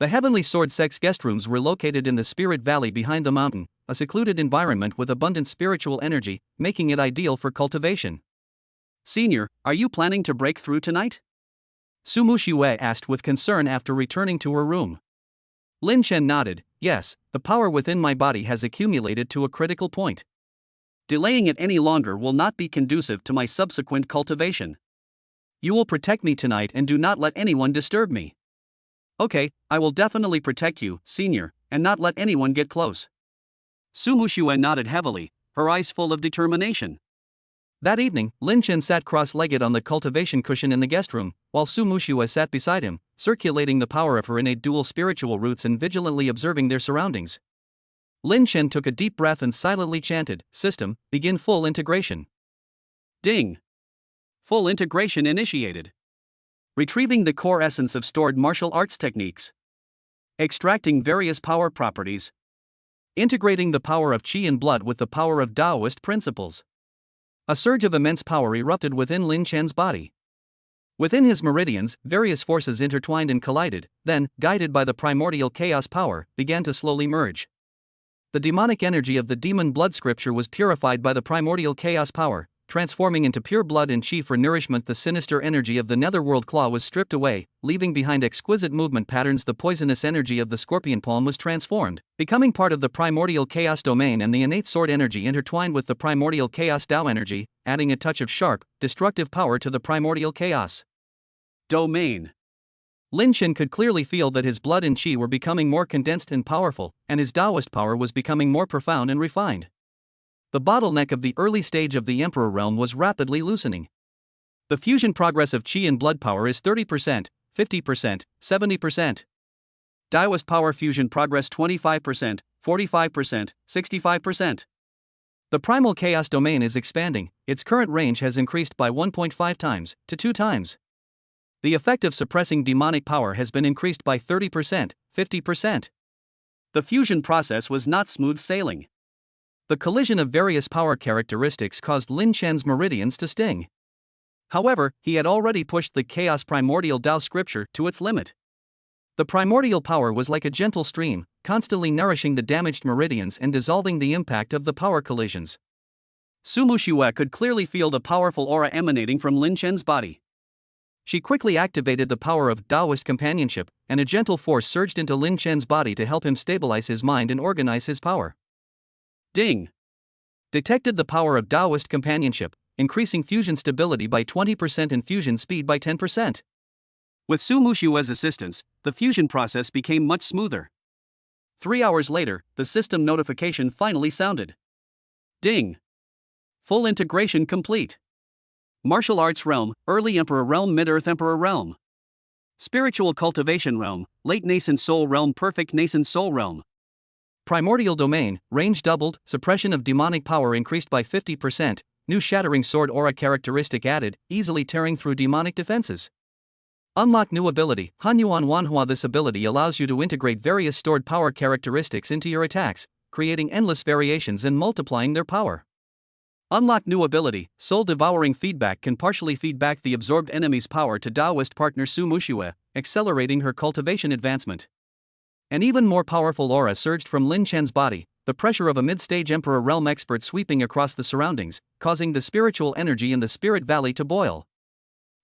The Heavenly Sword sect's guest rooms were located in the Spirit Valley behind the mountain, a secluded environment with abundant spiritual energy, making it ideal for cultivation. Senior, are you planning to break through tonight? Sumu Xue asked with concern after returning to her room. Lin Chen nodded, yes, the power within my body has accumulated to a critical point. Delaying it any longer will not be conducive to my subsequent cultivation. You will protect me tonight and do not let anyone disturb me. Okay, I will definitely protect you, senior, and not let anyone get close. Su Muxue nodded heavily, her eyes full of determination. That evening, Lin Chen sat cross-legged on the cultivation cushion in the guest room, while Su Muxue sat beside him, circulating the power of her innate dual spiritual roots and vigilantly observing their surroundings. Lin Chen took a deep breath and silently chanted, "System, begin full integration." Ding! Full integration initiated. Retrieving the core essence of stored martial arts techniques. Extracting various power properties. Integrating the power of qi and blood with the power of Taoist principles. A surge of immense power erupted within Lin Chen's body. Within his meridians, various forces intertwined and collided, then, guided by the primordial chaos power, began to slowly merge. The demonic energy of the demon blood scripture was purified by the primordial chaos power, transforming into pure blood and qi for nourishment. The sinister energy of the netherworld claw was stripped away, leaving behind exquisite movement patterns. The poisonous energy of the scorpion palm was transformed, becoming part of the primordial chaos domain, and the innate sword energy intertwined with the primordial chaos Tao energy, adding a touch of sharp, destructive power to the primordial chaos domain. Lin Chen could clearly feel that his blood and qi were becoming more condensed and powerful, and his Taoist power was becoming more profound and refined. The bottleneck of the early stage of the Emperor realm was rapidly loosening. The fusion progress of qi and blood power is 30%, 50%, 70%. Taoist power fusion progress 25%, 45%, 65%. The primal chaos domain is expanding, its current range has increased by 1.5 times to 2 times. The effect of suppressing demonic power has been increased by 30%, 50%. The fusion process was not smooth sailing. The collision of various power characteristics caused Lin Chen's meridians to sting. However, he had already pushed the chaos primordial Tao scripture to its limit. The primordial power was like a gentle stream, constantly nourishing the damaged meridians and dissolving the impact of the power collisions. Su Muxue could clearly feel the powerful aura emanating from Lin Chen's body. She quickly activated the power of Taoist companionship, and a gentle force surged into Lin Chen's body to help him stabilize his mind and organize his power. Ding! Detected the power of Taoist companionship, increasing fusion stability by 20% and fusion speed by 10%. With Su Muxue's assistance, the fusion process became much smoother. 3 hours later, the system notification finally sounded. Ding! Full integration complete. Martial Arts Realm, Early Emperor Realm, Mid-Earth Emperor Realm. Spiritual Cultivation Realm, Late Nascent Soul Realm, Perfect Nascent Soul Realm. Primordial Domain, range doubled, suppression of demonic power increased by 50%, new shattering sword aura characteristic added, easily tearing through demonic defenses. Unlock new ability, Hanyuan Wanhua. This ability allows you to integrate various stored power characteristics into your attacks, creating endless variations and multiplying their power. Unlock new ability, Soul Devouring Feedback can partially feedback the absorbed enemy's power to Taoist partner Su Muxue, accelerating her cultivation advancement. An even more powerful aura surged from Lin Chen's body, the pressure of a mid-stage Emperor Realm expert sweeping across the surroundings, causing the spiritual energy in the Spirit Valley to boil.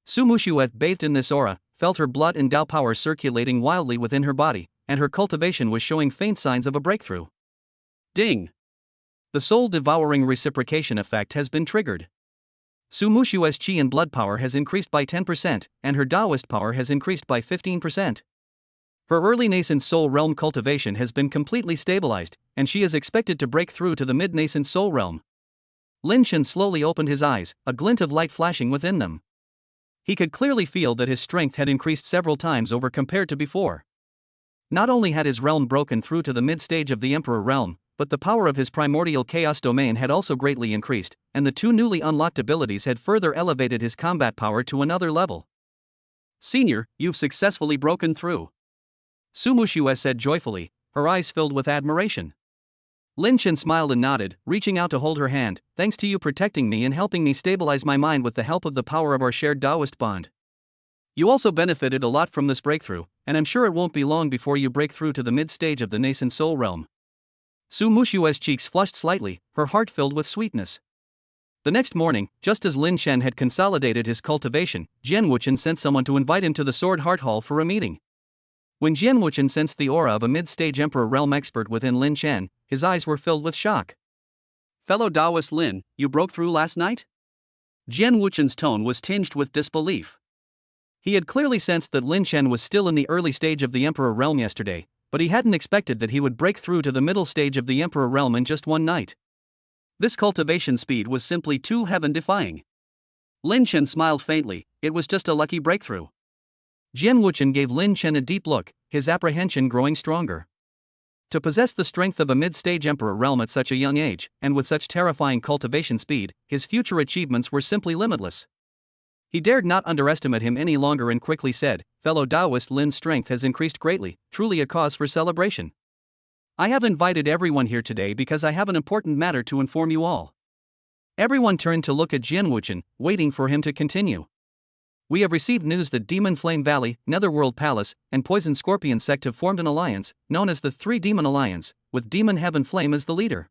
Su Muxue, bathed in this aura, felt her blood and Tao power circulating wildly within her body, and her cultivation was showing faint signs of a breakthrough. Ding! The soul-devouring reciprocation effect has been triggered. Su Muxue's qi and blood power has increased by 10%, and her Taoist power has increased by 15%. Her early nascent soul realm cultivation has been completely stabilized, and she is expected to break through to the mid-nascent soul realm. Lin Chen slowly opened his eyes, a glint of light flashing within them. He could clearly feel that his strength had increased several times over compared to before. Not only had his realm broken through to the mid-stage of the Emperor realm, but the power of his primordial chaos domain had also greatly increased, and the 2 newly unlocked abilities had further elevated his combat power to another level. Senior, you've successfully broken through. Su Muxue said joyfully, her eyes filled with admiration. Lin Chen smiled and nodded, reaching out to hold her hand. Thanks to you protecting me and helping me stabilize my mind with the help of the power of our shared Taoist bond. You also benefited a lot from this breakthrough, and I'm sure it won't be long before you break through to the mid-stage of the nascent soul realm. Su Muxue's cheeks flushed slightly, her heart filled with sweetness. The next morning, just as Lin Chen had consolidated his cultivation, Jian Wuchen sent someone to invite him to the Sword Heart Hall for a meeting. When Jian Wuchen sensed the aura of a mid-stage Emperor Realm expert within Lin Chen, his eyes were filled with shock. Fellow Taoist Lin, you broke through last night? Jian Wuchen's tone was tinged with disbelief. He had clearly sensed that Lin Chen was still in the early stage of the Emperor realm yesterday, but he hadn't expected that he would break through to the middle stage of the Emperor realm in just one night. This cultivation speed was simply too heaven-defying. Lin Chen smiled faintly, it was just a lucky breakthrough. Jian Wuchen gave Lin Chen a deep look, his apprehension growing stronger. To possess the strength of a mid-stage Emperor realm at such a young age, and with such terrifying cultivation speed, his future achievements were simply limitless. He dared not underestimate him any longer and quickly said, "Fellow Taoist, Lin's strength has increased greatly, truly a cause for celebration. I have invited everyone here today because I have an important matter to inform you all." Everyone turned to look at Jian Wuchen, waiting for him to continue. "We have received news that Demon Flame Valley, Netherworld Palace, and Poison Scorpion Sect have formed an alliance, known as the Three Demon Alliance, with Demon Heaven Flame as the leader.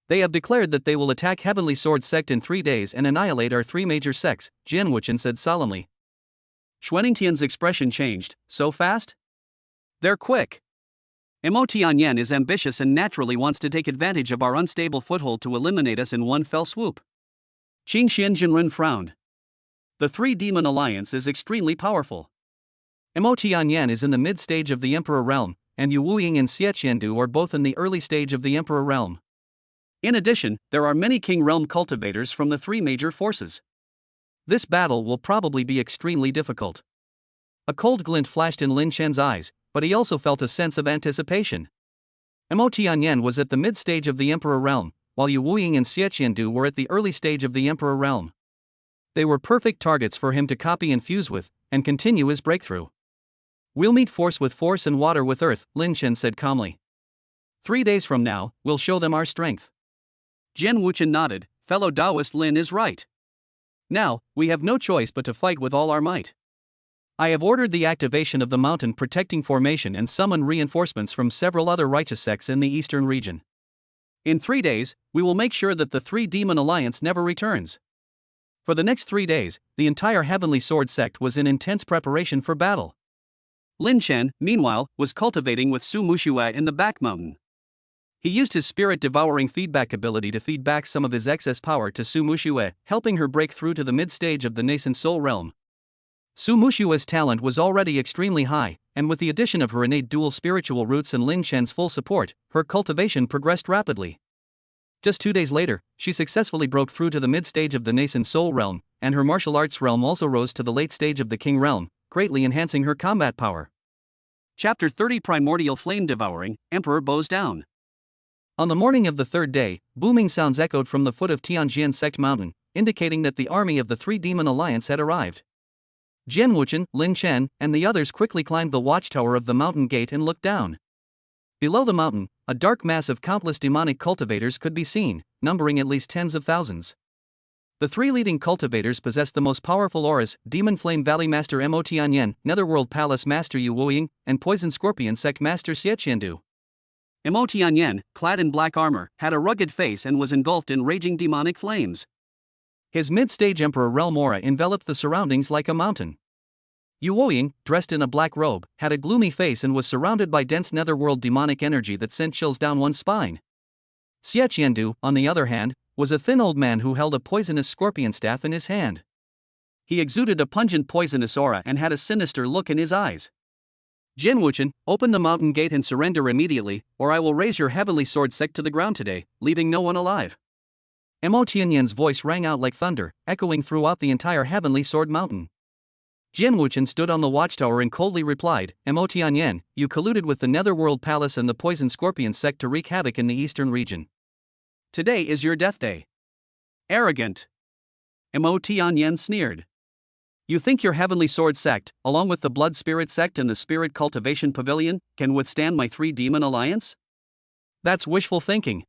They have declared that they will attack Heavenly Sword Sect in 3 days and annihilate our 3 major sects," Jian Wuchen said solemnly. Xuaningtian's expression changed. "So fast? They're quick. Mo Tianyan is ambitious and naturally wants to take advantage of our unstable foothold to eliminate us in one fell swoop." Qing Xianjinren frowned. "The Three Demon Alliance is extremely powerful. Mo Tianyan is in the mid-stage of the Emperor realm, and Yu Wuying and Xie Qiandu are both in the early stage of the Emperor realm. In addition, there are many King Realm cultivators from the 3 major forces. This battle will probably be extremely difficult." A cold glint flashed in Lin Chen's eyes, but he also felt a sense of anticipation. Mo Tianyan was at the mid-stage of the Emperor realm, while Yu Wuying and Xie Qiandu were at the early stage of the Emperor realm. They were perfect targets for him to copy and fuse with, and continue his breakthrough. "We'll meet force with force and water with earth," Lin Chen said calmly. 3 days from now, we'll show them our strength." Jian Wuchen nodded, "Fellow Taoist Lin is right. Now, we have no choice but to fight with all our might. I have ordered the activation of the mountain protecting formation and summon reinforcements from several other righteous sects in the eastern region. In 3 days, we will make sure that the Three Demon Alliance never returns." For the next 3 days, the entire Heavenly Sword sect was in intense preparation for battle. Lin Chen, meanwhile, was cultivating with Su Muxue in the back mountain. He used his spirit-devouring feedback ability to feed back some of his excess power to Su Muxue, helping her break through to the mid-stage of the nascent soul realm. Su Muxue's talent was already extremely high, and with the addition of her innate dual spiritual roots and Lin Chen's full support, her cultivation progressed rapidly. Just 2 days later, she successfully broke through to the mid-stage of the nascent soul realm, and her martial arts realm also rose to the late stage of the king realm, greatly enhancing her combat power. Chapter 30 Primordial Flame Devouring, Emperor bows down. On the morning of the 3rd day, booming sounds echoed from the foot of Tianjian Sect Mountain, indicating that the army of the Three Demon Alliance had arrived. Jian Wuchen, Lin Chen, and the others quickly climbed the watchtower of the mountain gate and looked down. Below the mountain, a dark mass of countless demonic cultivators could be seen, numbering at least tens of thousands. The 3 leading cultivators possessed the most powerful auras: Demon Flame Valley Master Mo Tianyan, Netherworld Palace Master Yu Wuying, and Poison Scorpion Sect Master Xie Qiandu. Mo Tianyan, clad in black armor, had a rugged face and was engulfed in raging demonic flames. His mid-stage Emperor realm aura enveloped the surroundings like a mountain. Yu Wuying, dressed in a black robe, had a gloomy face and was surrounded by dense netherworld demonic energy that sent chills down one's spine. Xie Qiandu, on the other hand, was a thin old man who held a poisonous scorpion staff in his hand. He exuded a pungent poisonous aura and had a sinister look in his eyes. "Jian Wuchen, open the mountain gate and surrender immediately, or I will raise your Heavenly Sword sect to the ground today, leaving no one alive." Mo Tianyan's voice rang out like thunder, echoing throughout the entire Heavenly Sword Mountain. Jian Wuchen stood on the watchtower and coldly replied, "Mo Tianyan, you colluded with the Netherworld Palace and the Poison Scorpion sect to wreak havoc in the eastern region. Today is your death day." "Arrogant." Mo Tianyan sneered. "You think your Heavenly Sword sect, along with the Blood Spirit sect and the Spirit Cultivation Pavilion, can withstand my Three Demon Alliance? That's wishful thinking."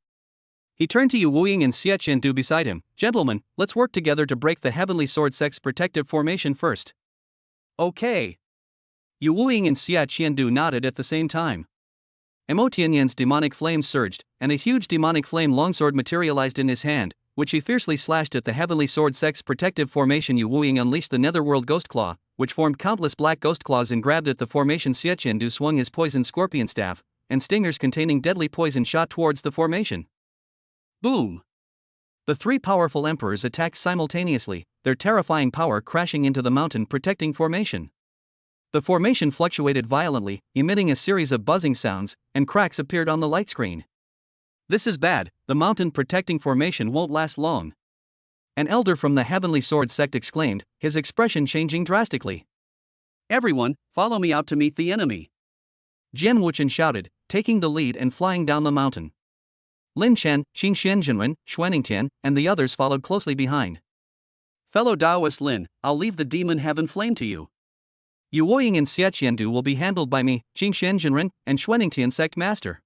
He turned to Yu Wuying and Xie Qiandu beside him. "Gentlemen, let's work together to break the Heavenly Sword sect's protective formation first." "Okay." Yu Wuying and Xie Qiandu nodded at the same time. Mo Tianyan's demonic flame surged, and a huge demonic flame longsword materialized in his hand, which he fiercely slashed at the Heavenly Sword sect's protective formation. Yu Wuying unleashed the Netherworld Ghost Claw, which formed countless black ghost claws and grabbed at the formation. Xie Qiandu swung his poison scorpion staff, and stingers containing deadly poison shot towards the formation. Boom! The 3 powerful emperors attacked simultaneously, their terrifying power crashing into the mountain protecting formation. The formation fluctuated violently, emitting a series of buzzing sounds, and cracks appeared on the light screen. "This is bad, the mountain protecting formation won't last long," an elder from the Heavenly Sword sect exclaimed, his expression changing drastically. "Everyone, follow me out to meet the enemy," Jian Wuchen shouted, taking the lead and flying down the mountain. Lin Chen, Qin Xianjinwen, Xuaningtian, and the others followed closely behind. "Fellow Taoist Lin, I'll leave the demon heaven flame to you. Yu Woying and Xieqiandu will be handled by me, Qin Xianjinwen, and Xuaningtian sect master,"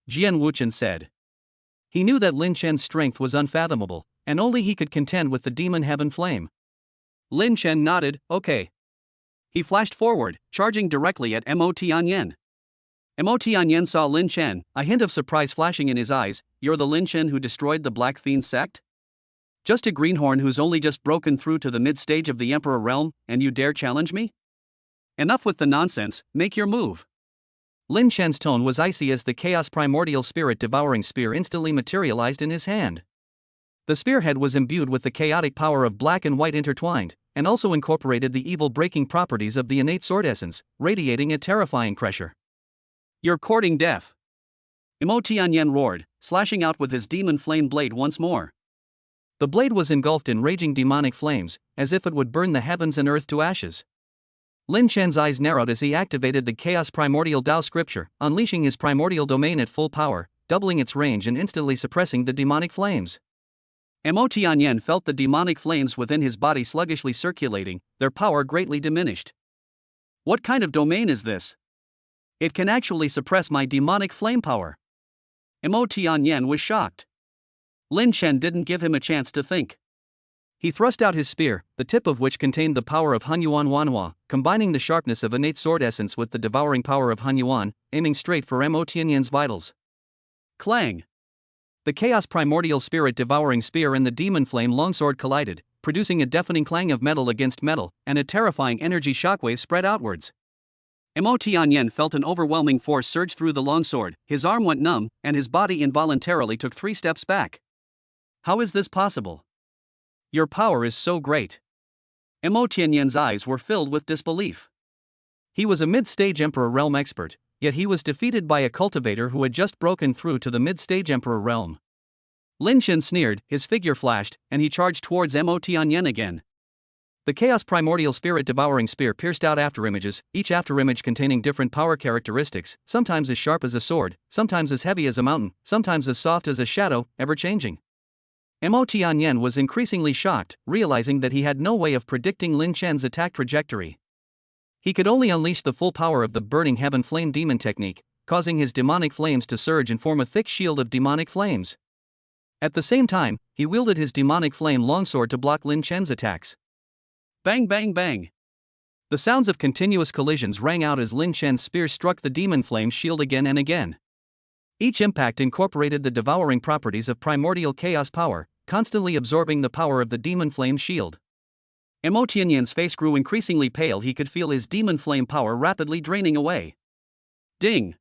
Jian Wuchen said. He knew that Lin Chen's strength was unfathomable, and only he could contend with the demon heaven flame. Lin Chen nodded, okay. He flashed forward, charging directly at Mo Tianyan. Mo Tianyan saw Lin Chen, a hint of surprise flashing in his eyes. "You're the Lin Chen who destroyed the Black Fiend sect? Just a greenhorn who's only just broken through to the mid-stage of the Emperor realm, and you dare challenge me? Enough with the nonsense, make your move." Lin Chen's tone was icy as the Chaos Primordial Spirit Devouring Spear instantly materialized in his hand. The spearhead was imbued with the chaotic power of black and white intertwined, and also incorporated the evil-breaking properties of the innate sword essence, radiating a terrifying pressure. "You're courting death," Mo Tianyan roared, slashing out with his demon flame blade once more. The blade was engulfed in raging demonic flames, as if it would burn the heavens and earth to ashes. Lin Chen's eyes narrowed as he activated the Chaos Primordial Dao scripture, unleashing his primordial domain at full power, doubling its range and instantly suppressing the demonic flames. Mo Tianyan felt the demonic flames within his body sluggishly circulating, their power greatly diminished. "What kind of domain is this? It can actually suppress my demonic flame power." Mo Tianyan was shocked. Lin Chen didn't give him a chance to think. He thrust out his spear, the tip of which contained the power of Hunyuan Wanhua, combining the sharpness of innate sword essence with the devouring power of Hunyuan, aiming straight for Mo Tianyan's vitals. Clang! The Chaos Primordial Spirit Devouring Spear and the Demon Flame Longsword collided, producing a deafening clang of metal against metal, and a terrifying energy shockwave spread outwards. Mo Tianyan felt an overwhelming force surge through the longsword, his arm went numb, and his body involuntarily took 3 steps back. "How is this possible? Your power is so great." Mo Tianyan's eyes were filled with disbelief. He was a mid-stage Emperor realm expert, yet he was defeated by a cultivator who had just broken through to the mid-stage Emperor realm. Lin Chen sneered, his figure flashed, and he charged towards Mo Tianyan again. The Chaos Primordial Spirit Devouring Spear pierced out afterimages, each afterimage containing different power characteristics, sometimes as sharp as a sword, sometimes as heavy as a mountain, sometimes as soft as a shadow, ever-changing. Mo Tianyan was increasingly shocked, realizing that he had no way of predicting Lin Chen's attack trajectory. He could only unleash the full power of the Burning Heaven Flame Demon technique, causing his demonic flames to surge and form a thick shield of demonic flames. At the same time, he wielded his demonic flame longsword to block Lin Chen's attacks. Bang bang bang! The sounds of continuous collisions rang out as Lin Chen's spear struck the demon flame shield again and again. Each impact incorporated the devouring properties of primordial chaos power, constantly absorbing the power of the demon flame shield. Mo Tianyan's face grew increasingly pale. He could feel his demon flame power rapidly draining away. Ding!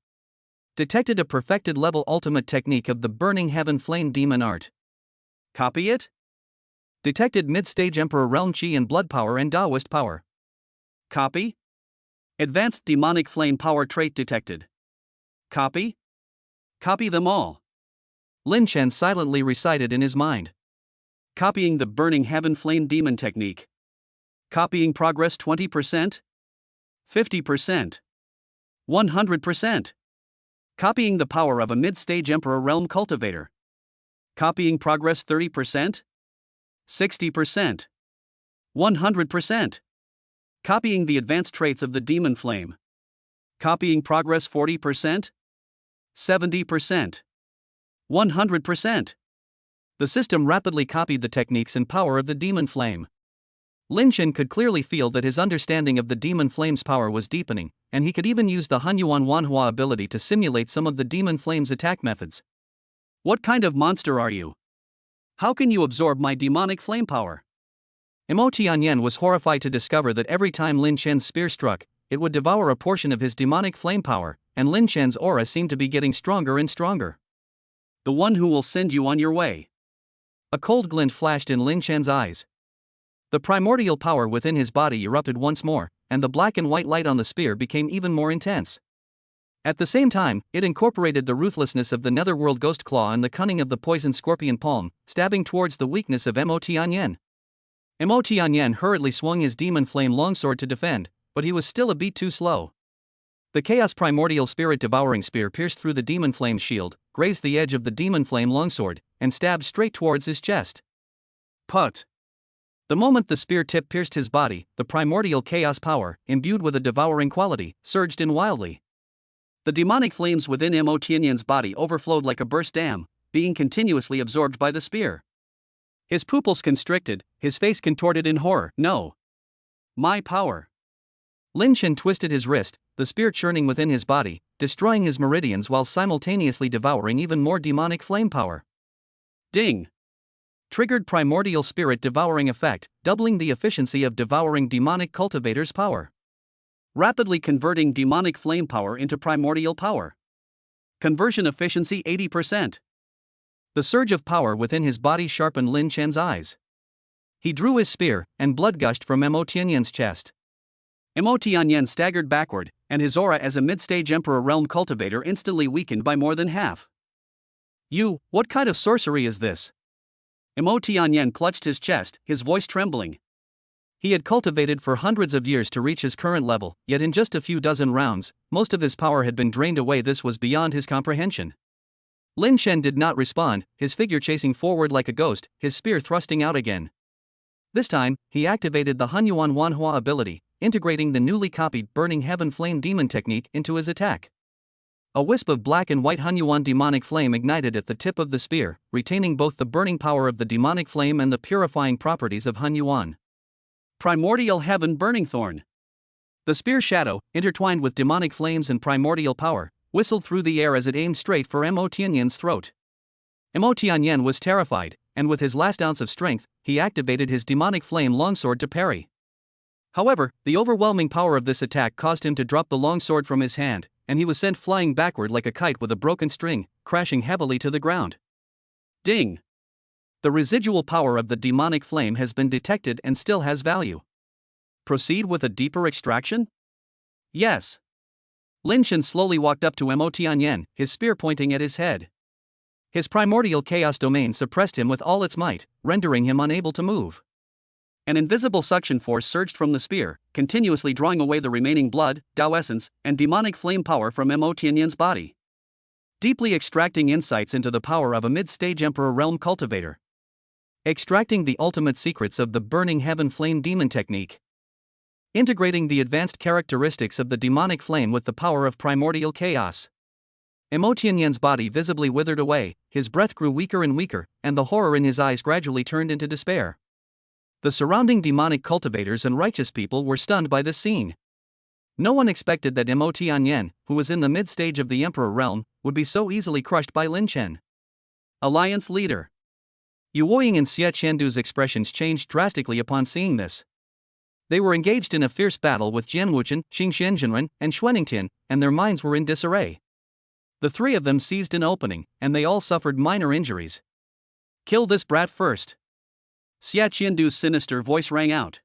Detected a perfected level ultimate technique of the Burning Heaven Flame Demon art. Copy it? Detected mid-stage Emperor Realm Chi and Blood Power and Taoist Power. Copy? Advanced Demonic Flame Power trait detected. Copy? Copy them all. Lin Chen silently recited in his mind. Copying the Burning Heaven Flame Demon technique. Copying progress 20%? 50%? 100%? Copying the power of a mid-stage Emperor Realm cultivator. Copying progress 30%? 60%? 100%? Copying the advanced traits of the Demon Flame. Copying progress 40%? 70%? 100%? The system rapidly copied the techniques and power of the Demon Flame. Lin Chen could clearly feel that his understanding of the Demon Flame's power was deepening, and he could even use the Hunyuan Wanhua ability to simulate some of the Demon Flame's attack methods. What kind of monster are you? How can you absorb my demonic flame power? Mo Tianyan was horrified to discover that every time Lin Chen's spear struck, it would devour a portion of his demonic flame power, and Lin Chen's aura seemed to be getting stronger and stronger. The one who will send you on your way. A cold glint flashed in Lin Chen's eyes. The primordial power within his body erupted once more, and the black and white light on the spear became even more intense. At the same time, it incorporated the ruthlessness of the netherworld ghost claw and the cunning of the poisoned scorpion palm, stabbing towards the weakness of Mo Tianyan. Mo Tianyan hurriedly swung his demon flame longsword to defend, but he was still a beat too slow. The chaos primordial spirit devouring spear pierced through the demon flame's shield, grazed the edge of the demon flame longsword, and stabbed straight towards his chest. Put! The moment the spear tip pierced his body, the primordial chaos power, imbued with a devouring quality, surged in wildly. The demonic flames within Mo Tianyan's body overflowed like a burst dam, being continuously absorbed by the spear. His pupils constricted, his face contorted in horror. No! My power! Lin Chen twisted his wrist, the spear churning within his body, destroying his meridians while simultaneously devouring even more demonic flame power. Ding! Triggered primordial spirit devouring effect, doubling the efficiency of devouring demonic cultivator's power. Rapidly converting demonic flame power into primordial power. Conversion efficiency 80%. The surge of power within his body sharpened Lin Chen's eyes. He drew his spear, and blood gushed from Mo Tianyan's chest. Mo Tianyan staggered backward, and his aura as a mid-stage Emperor Realm cultivator instantly weakened by more than half. What kind of sorcery is this? Mo Tianyan clutched his chest, his voice trembling. He had cultivated for hundreds of years to reach his current level, yet in just a few dozen rounds, most of his power had been drained away. This was beyond his comprehension. Lin Chen did not respond, his figure chasing forward like a ghost, his spear thrusting out again. This time, he activated the Hunyuan Wanhua ability, integrating the newly copied Burning Heaven Flame Demon technique into his attack. A wisp of black and white Hunyuan demonic flame ignited at the tip of the spear, retaining both the burning power of the demonic flame and the purifying properties of Hunyuan. Primordial Heaven Burning Thorn. The spear shadow, intertwined with demonic flames and primordial power, whistled through the air as it aimed straight for Mo Tianyan's throat. Mo Tianyan was terrified, and with his last ounce of strength, he activated his demonic flame longsword to parry. However, the overwhelming power of this attack caused him to drop the longsword from his hand, and he was sent flying backward like a kite with a broken string, crashing heavily to the ground. Ding! The residual power of the demonic flame has been detected and still has value. Proceed with a deeper extraction? Yes. Lin Chen slowly walked up to Mo Tianyan, his spear pointing at his head. His primordial chaos domain suppressed him with all its might, rendering him unable to move. An invisible suction force surged from the spear, continuously drawing away the remaining blood, Dao essence, and demonic flame power from Mo Tianyan's body. Deeply extracting insights into the power of a mid-stage Emperor Realm cultivator. Extracting the ultimate secrets of the Burning Heaven Flame Demon technique. Integrating the advanced characteristics of the demonic flame with the power of primordial chaos. Mo Tianyan's body visibly withered away, his breath grew weaker and weaker, and the horror in his eyes gradually turned into despair. The surrounding demonic cultivators and righteous people were stunned by this scene. No one expected that Mo Tianyan, who was in the mid-stage of the Emperor Realm, would be so easily crushed by Lin Chen. Alliance Leader. Yu Woying and Xie Qiandu's expressions changed drastically upon seeing this. They were engaged in a fierce battle with Jian Wuchen, Xing Xianzhenren, and Xuaningtian, and their minds were in disarray. The three of them seized an opening, and they all suffered minor injuries. Kill this brat first. Xie Qiandu's sinister voice rang out.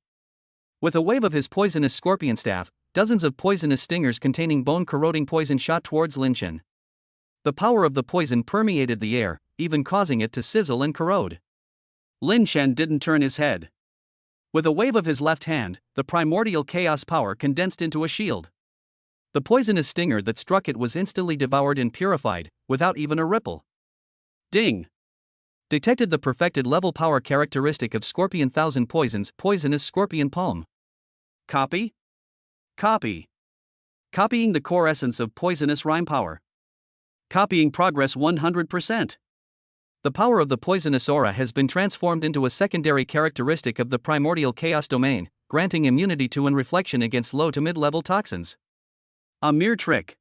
With a wave of his poisonous scorpion staff, dozens of poisonous stingers containing bone-corroding poison shot towards Lin Chen. The power of the poison permeated the air, even causing it to sizzle and corrode. Lin Chen didn't turn his head. With a wave of his left hand, the primordial chaos power condensed into a shield. The poisonous stinger that struck it was instantly devoured and purified, without even a ripple. Ding! Detected the perfected level power characteristic of Scorpion Thousand Poisons, Poisonous Scorpion Palm. Copy? Copy. Copying the core essence of poisonous rhyme power. Copying progress 100%. The power of the poisonous aura has been transformed into a secondary characteristic of the primordial chaos domain, granting immunity to and reflection against low to mid-level toxins. A mere trick.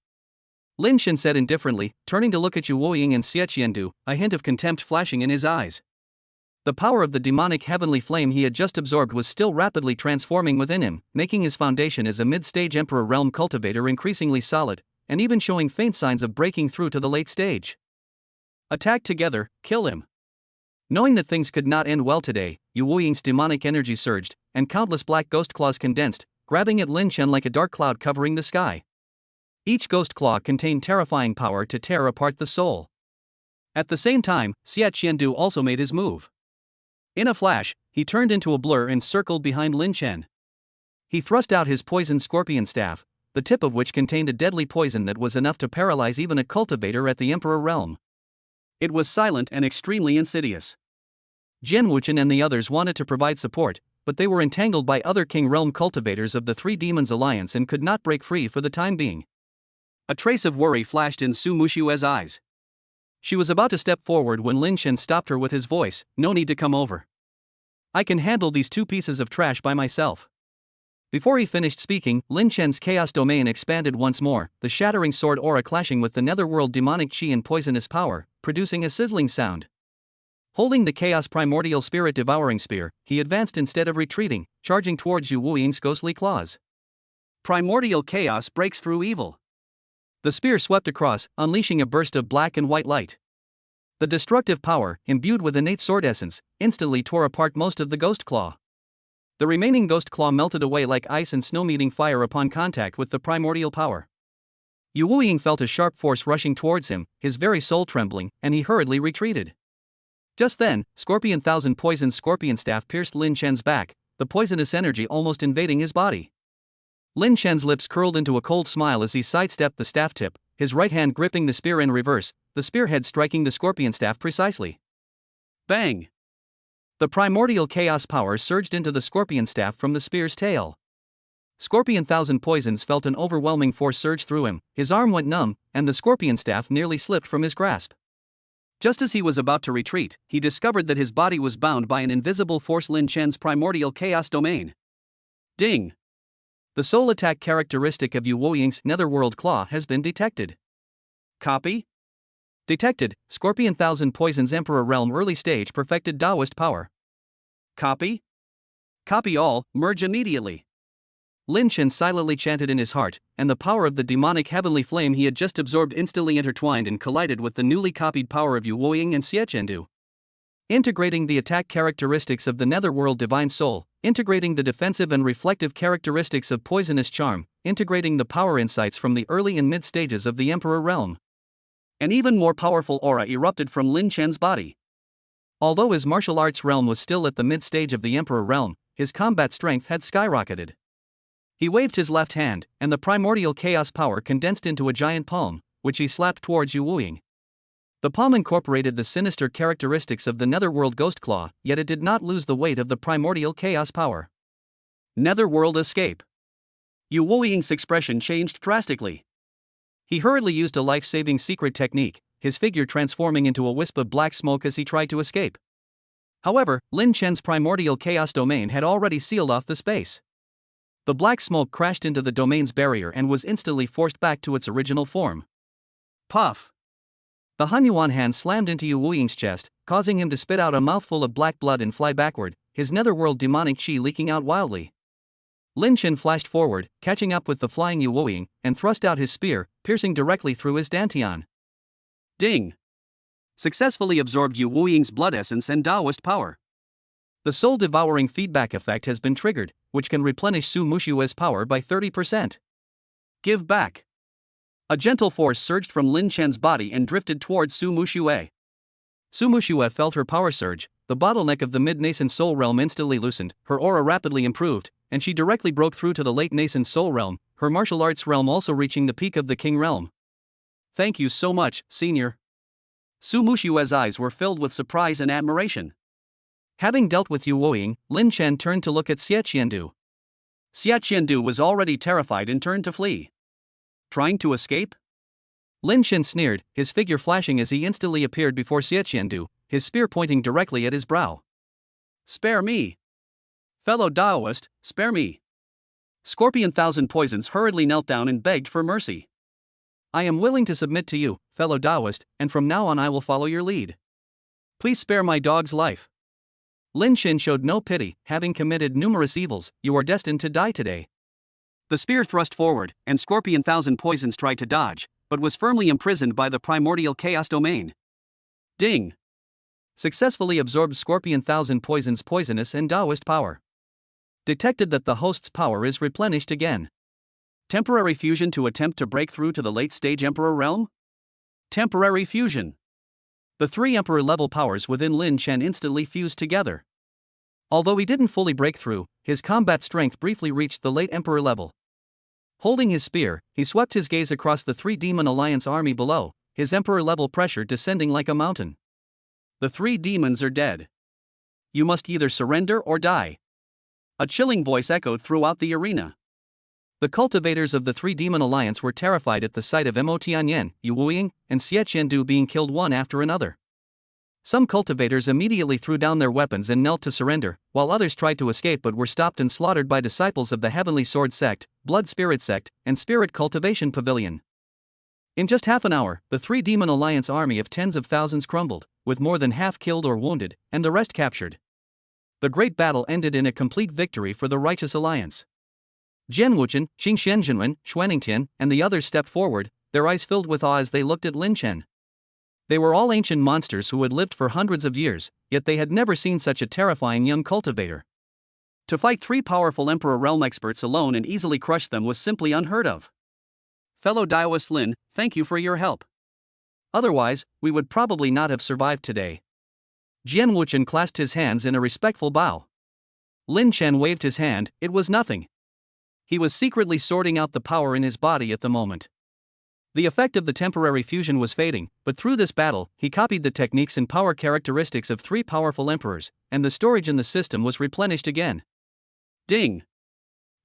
Lin Chen said indifferently, turning to look at Yu Woying and Xie Qiandu, a hint of contempt flashing in his eyes. The power of the demonic heavenly flame he had just absorbed was still rapidly transforming within him, making his foundation as a mid-stage Emperor Realm cultivator increasingly solid, and even showing faint signs of breaking through to the late stage. Attack together, kill him. Knowing that things could not end well today, Yu Wuying's demonic energy surged, and countless black ghost claws condensed, grabbing at Lin Chen like a dark cloud covering the sky. Each ghost claw contained terrifying power to tear apart the soul. At the same time, Xie Qiandu also made his move. In a flash, he turned into a blur and circled behind Lin Chen. He thrust out his poisoned scorpion staff, the tip of which contained a deadly poison that was enough to paralyze even a cultivator at the Emperor realm. It was silent and extremely insidious. Jian Wuchen and the others wanted to provide support, but they were entangled by other King Realm cultivators of the Three Demons Alliance and could not break free for the time being. A trace of worry flashed in Su Mushue's eyes. She was about to step forward when Lin Chen stopped her with his voice, "No need to come over. I can handle these two pieces of trash by myself." Before he finished speaking, Lin Chen's chaos domain expanded once more, the shattering sword aura clashing with the netherworld demonic chi and poisonous power, producing a sizzling sound. Holding the chaos primordial spirit devouring spear, he advanced instead of retreating, charging towards Yu Wuying's ghostly claws. Primordial chaos breaks through evil. The spear swept across, unleashing a burst of black and white light. The destructive power, imbued with innate sword essence, instantly tore apart most of the ghost claw. The remaining ghost claw melted away like ice and snow meeting fire upon contact with the primordial power. Yu Wuying felt a sharp force rushing towards him, his very soul trembling, and he hurriedly retreated. Just then, Scorpion Thousand Poison's scorpion staff pierced Lin Chen's back, the poisonous energy almost invading his body. Lin Chen's lips curled into a cold smile as he sidestepped the staff tip, his right hand gripping the spear in reverse, the spearhead striking the scorpion staff precisely. Bang! The primordial chaos power surged into the scorpion staff from the spear's tail. Scorpion Thousand Poisons felt an overwhelming force surge through him, his arm went numb, and the scorpion staff nearly slipped from his grasp. Just as he was about to retreat, he discovered that his body was bound by an invisible force, Lin Chen's primordial chaos domain. Ding! The soul attack characteristic of Yu Wuying's netherworld claw has been detected. Copy? Detected, Scorpion Thousand Poisons Emperor Realm early stage perfected Taoist power. Copy? Copy all, merge immediately. Lin Chen silently chanted in his heart, and the power of the demonic heavenly flame he had just absorbed instantly intertwined and collided with the newly copied power of Yu Wuying and Xie Qiandu. Integrating the attack characteristics of the netherworld divine soul, integrating the defensive and reflective characteristics of poisonous charm, integrating the power insights from the early and mid stages of the Emperor Realm. An even more powerful aura erupted from Lin Chen's body. Although his martial arts realm was still at the mid-stage of the Emperor realm, his combat strength had skyrocketed. He waved his left hand, and the primordial chaos power condensed into a giant palm, which he slapped towards Yu Wuying. The palm incorporated the sinister characteristics of the netherworld ghost claw, yet it did not lose the weight of the primordial chaos power. Netherworld escape. Yu Wuying's expression changed drastically. He hurriedly used a life-saving secret technique, his figure transforming into a wisp of black smoke as he tried to escape. However, Lin Chen's primordial chaos domain had already sealed off the space. The black smoke crashed into the domain's barrier and was instantly forced back to its original form. Puff! The Hunyuan hand slammed into Yu Wuying's chest, causing him to spit out a mouthful of black blood and fly backward, his netherworld demonic chi leaking out wildly. Lin Chen flashed forward, catching up with the flying Yu Wuying, and thrust out his spear, piercing directly through his dantian. Ding! Successfully absorbed Yu Wuying's blood essence and Taoist power. The soul-devouring feedback effect has been triggered, which can replenish Su Mushue's power by 30%. Give back. A gentle force surged from Lin Chen's body and drifted towards Su Mushue. Su Mushue felt her power surge, the bottleneck of the mid-nascent soul realm instantly loosened, her aura rapidly improved, and she directly broke through to the late-nascent soul realm, her martial arts realm also reaching the peak of the king realm. Thank you so much, senior. Su Mushue's eyes were filled with surprise and admiration. Having dealt with Yu Wuying, Lin Chen turned to look at Xie Qiandu. Xie Qiandu was already terrified and turned to flee. Trying to escape? Lin Chen sneered, his figure flashing as he instantly appeared before Xie Qiandu, his spear pointing directly at his brow. Spare me! Fellow Taoist, spare me! Scorpion Thousand Poisons hurriedly knelt down and begged for mercy. I am willing to submit to you, fellow Taoist, and from now on I will follow your lead. Please spare my dog's life. Lin Chen showed no pity, having committed numerous evils, you are destined to die today. The spear thrust forward, and Scorpion Thousand Poisons tried to dodge, but was firmly imprisoned by the primordial chaos domain. Ding! Successfully absorbed Scorpion Thousand Poison's poisonous and Taoist power. Detected that the host's power is replenished again. Temporary fusion to attempt to break through to the late-stage Emperor realm? Temporary fusion. The three Emperor-level powers within Lin Chen instantly fused together. Although he didn't fully break through, his combat strength briefly reached the late Emperor level. Holding his spear, he swept his gaze across the three Demon Alliance army below, his Emperor-level pressure descending like a mountain. The three demons are dead. You must either surrender or die. A chilling voice echoed throughout the arena. The cultivators of the Three Demon Alliance were terrified at the sight of Mo Tianyan, Yu Wuying, and Xie Qiandu being killed one after another. Some cultivators immediately threw down their weapons and knelt to surrender, while others tried to escape but were stopped and slaughtered by disciples of the Heavenly Sword Sect, Blood Spirit Sect, and Spirit Cultivation Pavilion. In just half an hour, the Three Demon Alliance army of tens of thousands crumbled, with more than half killed or wounded, and the rest captured. The great battle ended in a complete victory for the Righteous Alliance. Jian Wuchen, Xing Shenzhenwen, Xuaningtian, and the others stepped forward, their eyes filled with awe as they looked at Lin Chen. They were all ancient monsters who had lived for hundreds of years, yet they had never seen such a terrifying young cultivator. To fight three powerful Emperor Realm experts alone and easily crush them was simply unheard of. Fellow Daoist Lin, thank you for your help. Otherwise, we would probably not have survived today. Jian Wuchen clasped his hands in a respectful bow. Lin Chen waved his hand, it was nothing. He was secretly sorting out the power in his body at the moment. The effect of the temporary fusion was fading, but through this battle, he copied the techniques and power characteristics of three powerful emperors, and the storage in the system was replenished again. Ding!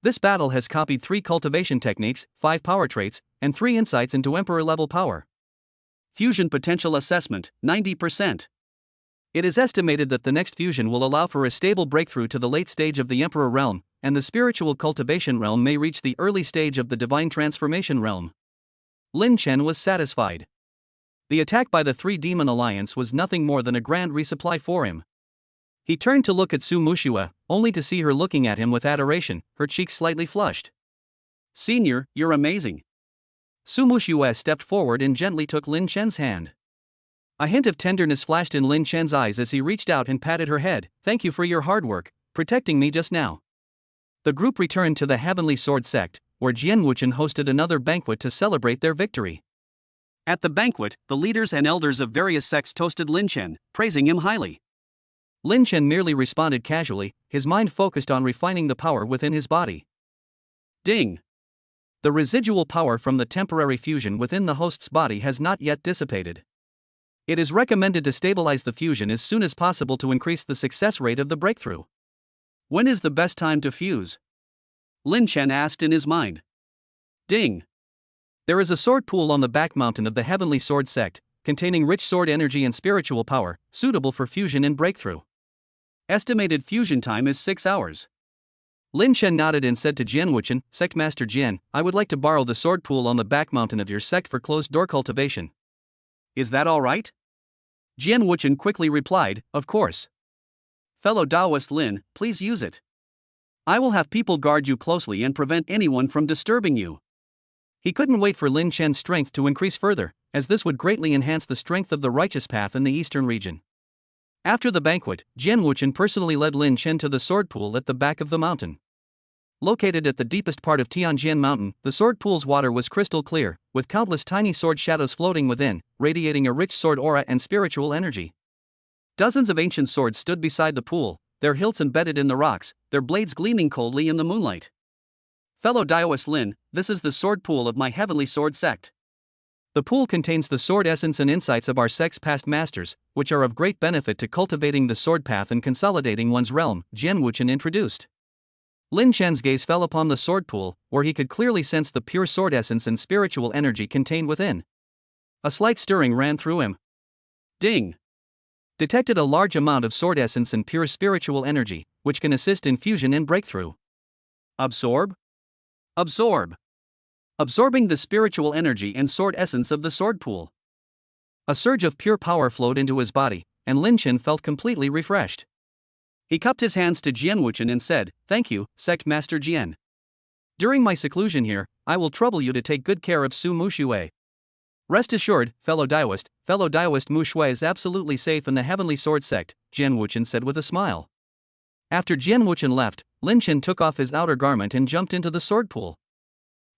This battle has copied 3 cultivation techniques, 5 power traits, and 3 insights into Emperor-level power. Fusion potential assessment, 90%. It is estimated that the next fusion will allow for a stable breakthrough to the late stage of the Emperor realm, and the spiritual cultivation realm may reach the early stage of the divine transformation realm. Lin Chen was satisfied. The attack by the Three Demon Alliance was nothing more than a grand resupply for him. He turned to look at Su Muxue, only to see her looking at him with adoration, her cheeks slightly flushed. Senior, you're amazing. Su Muxue stepped forward and gently took Lin Chen's hand. A hint of tenderness flashed in Lin Chen's eyes as he reached out and patted her head. Thank you for your hard work, protecting me just now. The group returned to the Heavenly Sword Sect, where Jian Wuchen hosted another banquet to celebrate their victory. At the banquet, the leaders and elders of various sects toasted Lin Chen, praising him highly. Lin Chen merely responded casually, his mind focused on refining the power within his body. Ding! The residual power from the temporary fusion within the host's body has not yet dissipated. It is recommended to stabilize the fusion as soon as possible to increase the success rate of the breakthrough. When is the best time to fuse? Lin Chen asked in his mind. Ding! There is a sword pool on the back mountain of the Heavenly Sword Sect, containing rich sword energy and spiritual power, suitable for fusion and breakthrough. Estimated fusion time is 6 hours. Lin Chen nodded and said to Jian Wuchen, Sect Master Jian, I would like to borrow the sword pool on the back mountain of your sect for closed-door cultivation. Is that all right? Jian Wuchen quickly replied, of course. Fellow Daoist Lin, please use it. I will have people guard you closely and prevent anyone from disturbing you. He couldn't wait for Lin Chen's strength to increase further, as this would greatly enhance the strength of the righteous path in the eastern region. After the banquet, Jian Wuchen personally led Lin Chen to the sword pool at the back of the mountain. Located at the deepest part of Tianjian Mountain, the sword pool's water was crystal clear, with countless tiny sword shadows floating within, radiating a rich sword aura and spiritual energy. Dozens of ancient swords stood beside the pool, their hilts embedded in the rocks, their blades gleaming coldly in the moonlight. Fellow Daoist Lin, this is the sword pool of my Heavenly Sword Sect. The pool contains the sword essence and insights of our sect's past masters, which are of great benefit to cultivating the sword path and consolidating one's realm, Jian Wuchen introduced. Lin Chen's gaze fell upon the sword pool, where he could clearly sense the pure sword essence and spiritual energy contained within. A slight stirring ran through him. Ding! Detected a large amount of sword essence and pure spiritual energy, which can assist in fusion and breakthrough. Absorb? Absorb. Absorbing the spiritual energy and sword essence of the sword pool. A surge of pure power flowed into his body, and Lin Chen felt completely refreshed. He cupped his hands to Jian Wuchen and said, Thank you, Sect Master Jian. During my seclusion here, I will trouble you to take good care of Su Muxue. Rest assured, fellow Daoist Mu Shui is absolutely safe in the Heavenly Sword Sect, Jian Wuchen said with a smile. After Jian Wuchen left, Lin Chen took off his outer garment and jumped into the sword pool.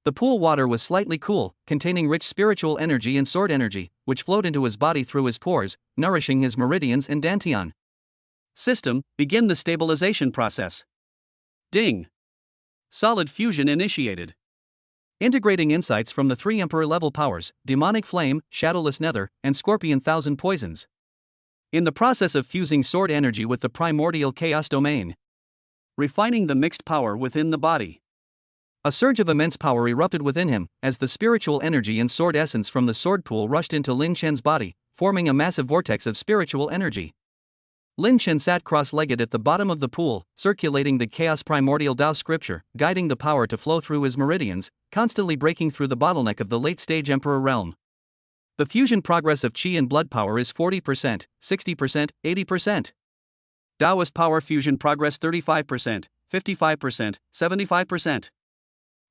The pool water was slightly cool, containing rich spiritual energy and sword energy, which flowed into his body through his pores, nourishing his meridians and dantian. System, begin the stabilization process. Ding. Solid fusion initiated. Integrating insights from the 3 Emperor-level powers, Demonic Flame, Shadowless Nether, and Scorpion Thousand Poisons. In the process of fusing sword energy with the primordial chaos domain. Refining the mixed power within the body. A surge of immense power erupted within him, as the spiritual energy and sword essence from the sword pool rushed into Lin Chen's body, forming a massive vortex of spiritual energy. Lin Chen sat cross-legged at the bottom of the pool, circulating the Chaos Primordial Tao scripture, guiding the power to flow through his meridians, constantly breaking through the bottleneck of the late-stage Emperor realm. The fusion progress of Qi and blood power is 40%, 60%, 80%. Taoist power fusion progress 35%, 55%, 75%.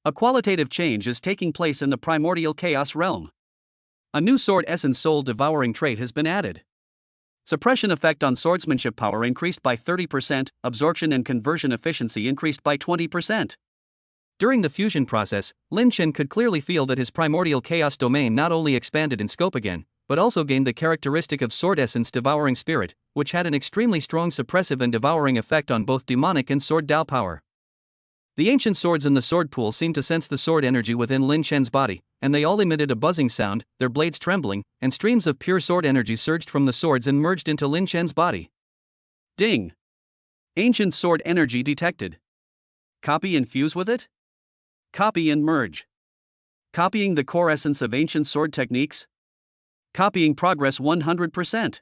A qualitative change is taking place in the primordial chaos realm. A new sword essence soul devouring trait has been added. Suppression effect on swordsmanship power increased by 30%, absorption and conversion efficiency increased by 20%. During the fusion process, Lin Chen could clearly feel that his primordial chaos domain not only expanded in scope again, but also gained the characteristic of sword essence devouring spirit, which had an extremely strong suppressive and devouring effect on both demonic and sword Dao power. The ancient swords in the sword pool seemed to sense the sword energy within Lin Chen's body, and they all emitted a buzzing sound, their blades trembling, and streams of pure sword energy surged from the swords and merged into Lin Chen's body. Ding! Ancient sword energy detected. Copy and fuse with it? Copy and merge. Copying the core essence of ancient sword techniques? Copying progress 100%.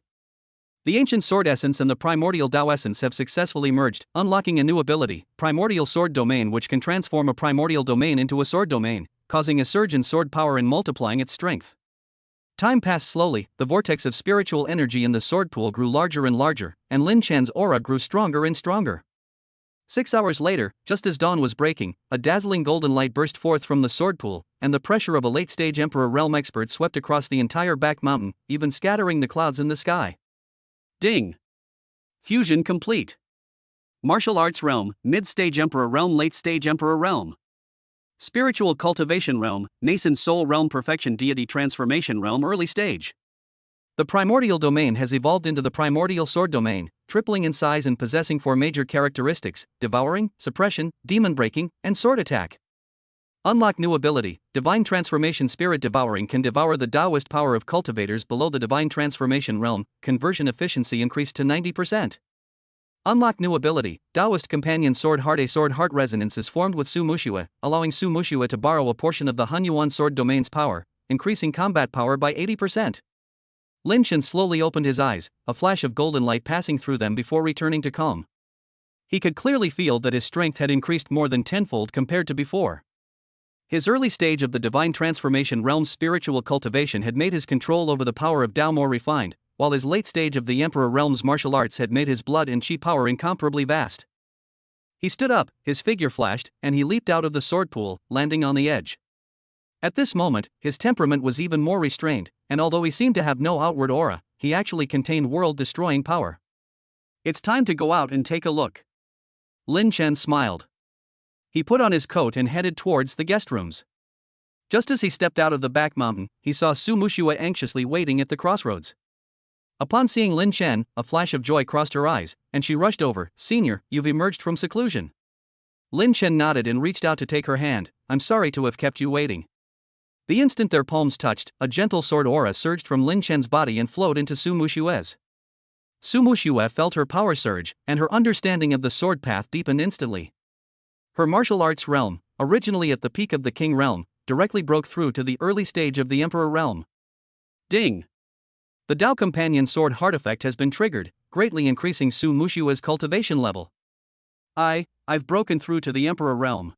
The ancient sword essence and the primordial Dao essence have successfully merged, unlocking a new ability, primordial sword domain, which can transform a primordial domain into a sword domain, causing a surge in sword power and multiplying its strength. Time passed slowly, the vortex of spiritual energy in the sword pool grew larger and larger, and Lin Chen's aura grew stronger and stronger. 6 hours later, just as dawn was breaking, a dazzling golden light burst forth from the sword pool, and the pressure of a late-stage Emperor realm expert swept across the entire back mountain, even scattering the clouds in the sky. Ding! Fusion complete. Martial Arts Realm, Mid-Stage Emperor Realm, Late-Stage Emperor Realm. Spiritual Cultivation Realm, Nascent Soul Realm, Perfection Deity Transformation Realm, Early Stage. The primordial domain has evolved into the primordial sword domain, tripling in size and possessing 4 major characteristics: devouring, suppression, demon breaking, and sword attack. Unlock new ability, Divine Transformation. Spirit Devouring can devour the Taoist power of cultivators below the Divine Transformation realm, conversion efficiency increased to 90%. Unlock new ability, Taoist Companion Sword Heart. A sword heart resonance is formed with Su Mushue, allowing Su Mushue to borrow a portion of the Hunyuan sword domain's power, increasing combat power by 80%. Lin Chen slowly opened his eyes, a flash of golden light passing through them before returning to calm. He could clearly feel that his strength had increased more than tenfold compared to before. His early stage of the Divine Transformation realm's spiritual cultivation had made his control over the power of Tao more refined, while his late stage of the Emperor realm's martial arts had made his blood and Qi power incomparably vast. He stood up, his figure flashed, and he leaped out of the sword pool, landing on the edge. At this moment, his temperament was even more restrained, and although he seemed to have no outward aura, he actually contained world-destroying power. It's time to go out and take a look. Lin Chen smiled. He put on his coat and headed towards the guest rooms. Just as he stepped out of the back mountain, he saw Su Mushue anxiously waiting at the crossroads. Upon seeing Lin Chen, a flash of joy crossed her eyes, and she rushed over. "Senior, you've emerged from seclusion." Lin Chen nodded and reached out to take her hand. "I'm sorry to have kept you waiting." The instant their palms touched, a gentle sword aura surged from Lin Chen's body and flowed into Su Mushue's. Su Mushue felt her power surge, and her understanding of the sword path deepened instantly. Her martial arts realm, originally at the peak of the King realm, directly broke through to the early stage of the Emperor realm. Ding! The Dao Companion Sword Heart effect has been triggered, greatly increasing Su Mushue's cultivation level. I've broken through to the Emperor realm.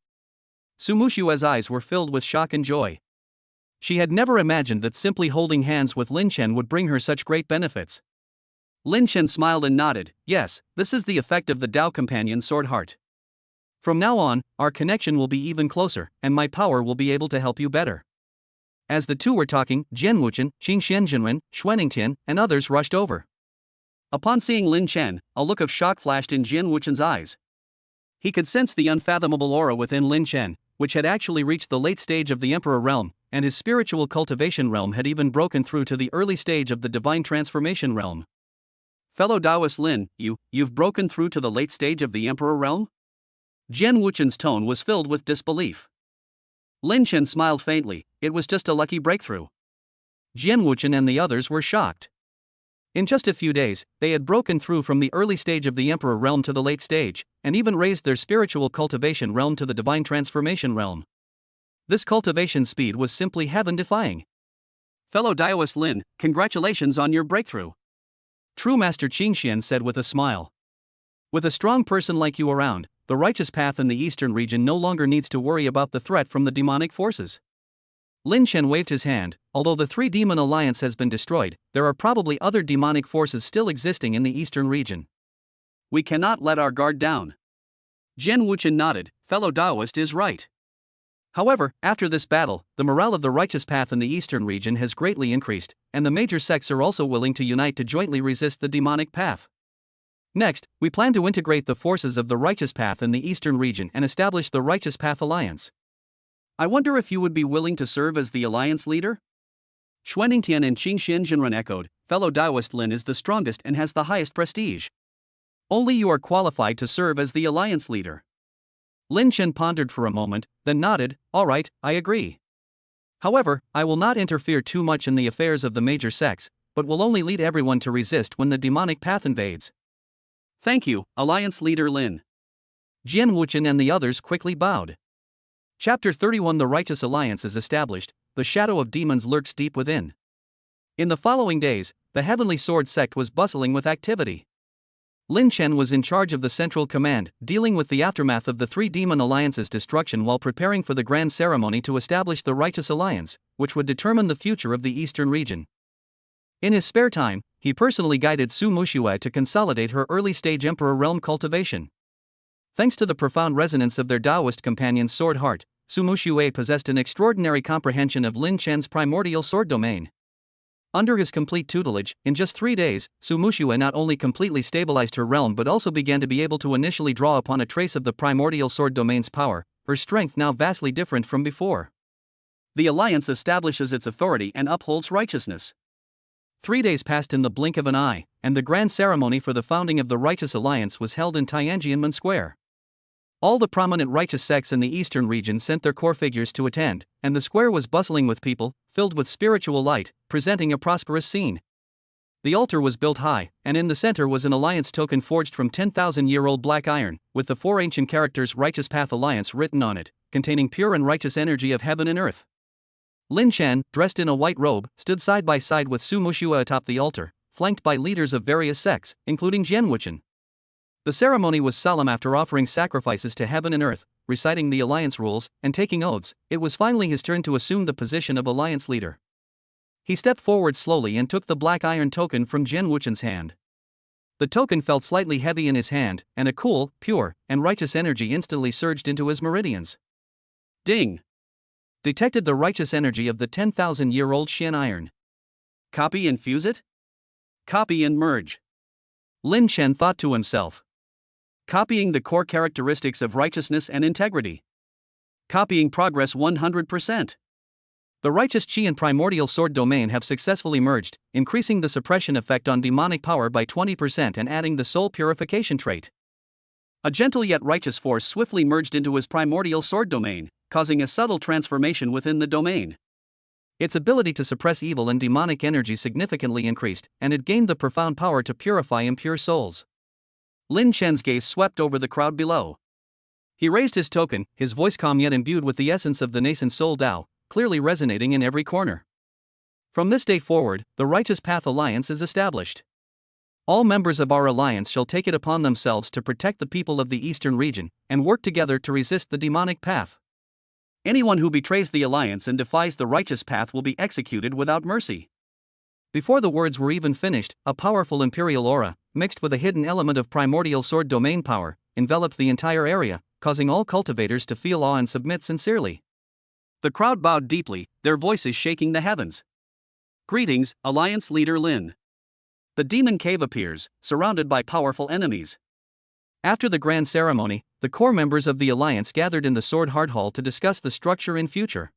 Su Mushue's eyes were filled with shock and joy. She had never imagined that simply holding hands with Lin Chen would bring her such great benefits. Lin Chen smiled and nodded. "Yes, this is the effect of the Dao Companion Sword Heart. From now on, our connection will be even closer, and my power will be able to help you better." As the two were talking, Jian Wuchen, Qing Xianjinwen, Xuaningtian, and others rushed over. Upon seeing Lin Chen, a look of shock flashed in Jian Wuchen's eyes. He could sense the unfathomable aura within Lin Chen, which had actually reached the late stage of the Emperor realm, and his spiritual cultivation realm had even broken through to the early stage of the divine transformation realm. Fellow Taoist Lin, you've broken through to the late stage of the Emperor realm? Jian Wuchen's tone was filled with disbelief. Lin Chen smiled faintly, it was just a lucky breakthrough. Jian Wuchen and the others were shocked. In just a few days, they had broken through from the early stage of the Emperor realm to the late stage, and even raised their spiritual cultivation realm to the divine transformation realm. This cultivation speed was simply heaven-defying. Fellow Taoist Lin, congratulations on your breakthrough. True Master Qingxian said with a smile. With a strong person like you around, the righteous path in the eastern region no longer needs to worry about the threat from the demonic forces. Lin Chen waved his hand. Although the three-demon alliance has been destroyed, there are probably other demonic forces still existing in the eastern region. We cannot let our guard down. Jian Wuchen nodded, fellow Taoist is right. However, after this battle, the morale of the righteous path in the eastern region has greatly increased, and the major sects are also willing to unite to jointly resist the demonic path. Next, we plan to integrate the forces of the righteous path in the eastern region and establish the Righteous Path Alliance. I wonder if you would be willing to serve as the alliance leader? Xuaningtian and Qing Xianjinren echoed, fellow Taoist Lin is the strongest and has the highest prestige. Only you are qualified to serve as the alliance leader. Lin Chen pondered for a moment, then nodded, all right, I agree. However, I will not interfere too much in the affairs of the major sects, but will only lead everyone to resist when the demonic path invades. Thank you, Alliance Leader Lin. Jian Wuchen and the others quickly bowed. Chapter 31 The Righteous Alliance is established, the shadow of demons lurks deep within. In the following days, the Heavenly Sword sect was bustling with activity. Lin Chen was in charge of the Central Command, dealing with the aftermath of the three demon alliances' destruction while preparing for the grand ceremony to establish the Righteous Alliance, which would determine the future of the eastern region. In his spare time, he personally guided Su Muxue to consolidate her early-stage Emperor realm cultivation. Thanks to the profound resonance of their Taoist companion's sword heart, Su Muxue possessed an extraordinary comprehension of Lin Chen's primordial sword domain. Under his complete tutelage, in just 3 days, Su Muxue not only completely stabilized her realm but also began to be able to initially draw upon a trace of the primordial sword domain's power, her strength now vastly different from before. The alliance establishes its authority and upholds righteousness. 3 days passed in the blink of an eye, and the grand ceremony for the founding of the Righteous Alliance was held in Tianjianmen Square. All the prominent righteous sects in the eastern region sent their core figures to attend, and the square was bustling with people, filled with spiritual light, presenting a prosperous scene. The altar was built high, and in the center was an alliance token forged from 10,000-year-old black iron, with the 4 ancient characters Righteous Path Alliance written on it, containing pure and righteous energy of heaven and earth. Lin Chen, dressed in a white robe, stood side by side with Su Muxue atop the altar, flanked by leaders of various sects, including Jian Wuchen. The ceremony was solemn. After offering sacrifices to heaven and earth, reciting the alliance rules, and taking oaths, it was finally his turn to assume the position of alliance leader. He stepped forward slowly and took the black iron token from Jian Wuchen's hand. The token felt slightly heavy in his hand, and a cool, pure, and righteous energy instantly surged into his meridians. Ding! Detected the righteous energy of the 10,000-year-old Xian iron. Copy and fuse it? Copy and merge. Lin Chen thought to himself. Copying the core characteristics of righteousness and integrity. Copying progress 100%. The righteous Qi and primordial sword domain have successfully merged, increasing the suppression effect on demonic power by 20% and adding the soul purification trait. A gentle yet righteous force swiftly merged into his primordial sword domain, causing a subtle transformation within the domain. Its ability to suppress evil and demonic energy significantly increased, and it gained the profound power to purify impure souls. Lin Chen's gaze swept over the crowd below. He raised his token, his voice calm yet imbued with the essence of the nascent soul Tao, clearly resonating in every corner. From this day forward, the Righteous Path Alliance is established. All members of our alliance shall take it upon themselves to protect the people of the eastern region, and work together to resist the demonic path. Anyone who betrays the alliance and defies the righteous path will be executed without mercy. Before the words were even finished, a powerful imperial aura, mixed with a hidden element of primordial sword domain power, enveloped the entire area, causing all cultivators to feel awe and submit sincerely. The crowd bowed deeply, their voices shaking the heavens. Greetings, Alliance leader Lin. The demon cave appears, surrounded by powerful enemies. After the grand ceremony, the core members of the Alliance gathered in the Sword Heart Hall to discuss the structure and future.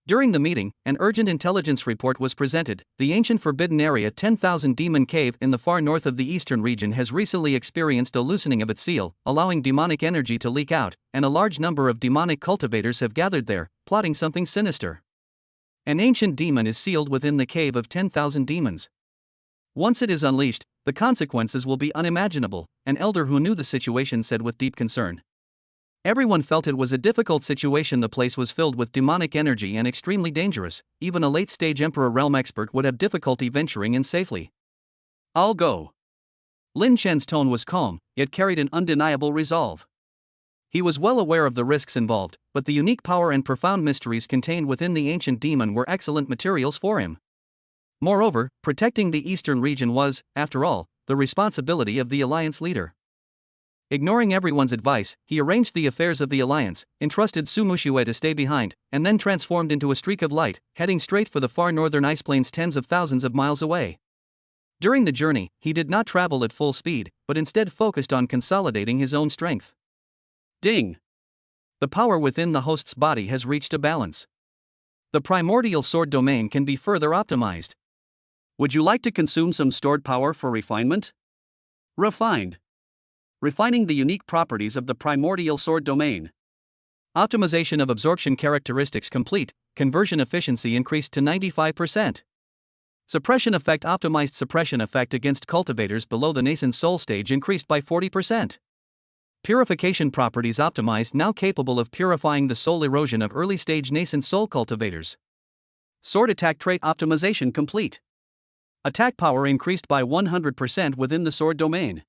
During the meeting, an urgent intelligence report was presented. The ancient forbidden area 10,000 Demon Cave in the far north of the eastern region has recently experienced a loosening of its seal, allowing demonic energy to leak out, and a large number of demonic cultivators have gathered there, plotting something sinister. An ancient demon is sealed within the cave of 10,000 demons. Once it is unleashed, the consequences will be unimaginable, an elder who knew the situation said with deep concern. Everyone felt it was a difficult situation. The place was filled with demonic energy and extremely dangerous. Even a late-stage Emperor Realm expert would have difficulty venturing in safely. I'll go. Lin Chen's tone was calm, yet carried an undeniable resolve. He was well aware of the risks involved, but the unique power and profound mysteries contained within the ancient demon were excellent materials for him. Moreover, protecting the eastern region was, after all, the responsibility of the Alliance leader. Ignoring everyone's advice, he arranged the affairs of the Alliance, entrusted Su Muxue to stay behind, and then transformed into a streak of light, heading straight for the far northern ice plains tens of thousands of miles away. During the journey, he did not travel at full speed, but instead focused on consolidating his own strength. Ding! The power within the host's body has reached a balance. The primordial sword domain can be further optimized. Would you like to consume some stored power for refinement? Refined. Refining the unique properties of the primordial sword domain. Optimization of absorption characteristics complete, conversion efficiency increased to 95%. Suppression effect optimized. Suppression effect against cultivators below the nascent soul stage increased by 40%. Purification properties optimized, now capable of purifying the soul erosion of early stage nascent soul cultivators. Sword attack trait optimization complete. Attack power increased by 100% within the sword domain.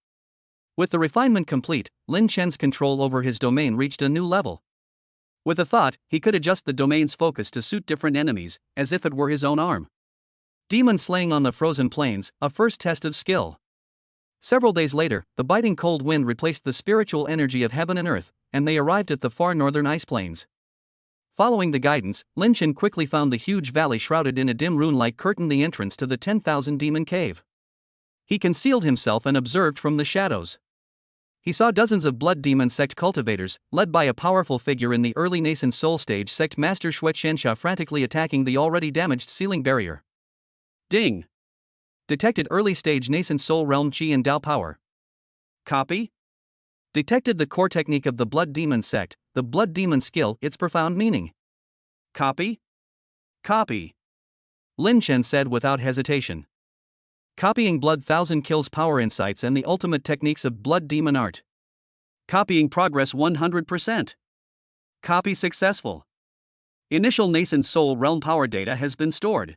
With the refinement complete, Lin Chen's control over his domain reached a new level. With a thought, he could adjust the domain's focus to suit different enemies, as if it were his own arm. Demon slaying on the frozen plains, a first test of skill. Several days later, the biting cold wind replaced the spiritual energy of heaven and earth, and they arrived at the far northern ice plains. Following the guidance, Lin Chen quickly found the huge valley shrouded in a dim rune-like curtain, the entrance to the 10,000 Demon Cave. He concealed himself and observed from the shadows. He saw dozens of blood demon sect cultivators, led by a powerful figure in the early nascent soul stage sect master Xue Qiansha, frantically attacking the already damaged ceiling barrier. Ding! Detected early stage nascent soul realm Qi and Dao power. Copy? Detected the core technique of the blood demon sect, the blood demon skill, its profound meaning. Copy? Copy. Lin Chen said without hesitation. Copying blood 1000 kills power insights and the ultimate techniques of blood demon art. Copying progress 100%. Copy successful. Initial nascent soul realm power data has been stored.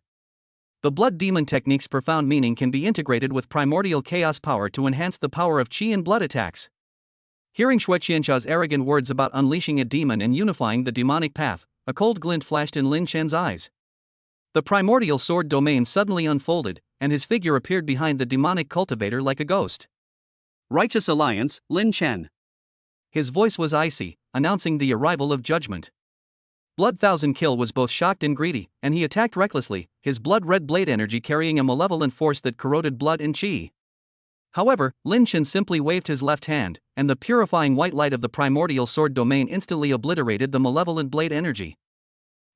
The blood demon technique's profound meaning can be integrated with primordial chaos power to enhance the power of Qi and blood attacks. Hearing Xue Qiansha's arrogant words about unleashing a demon and unifying the demonic path, a cold glint flashed in Lin Chen's eyes. The primordial sword domain suddenly unfolded, and his figure appeared behind the demonic cultivator like a ghost. Righteous Alliance, Lin Chen. His voice was icy, announcing the arrival of judgment. Blood 1000 Kill was both shocked and greedy, and he attacked recklessly, his blood-red blade energy carrying a malevolent force that corroded blood and Qi. However, Lin Chen simply waved his left hand, and the purifying white light of the primordial sword domain instantly obliterated the malevolent blade energy.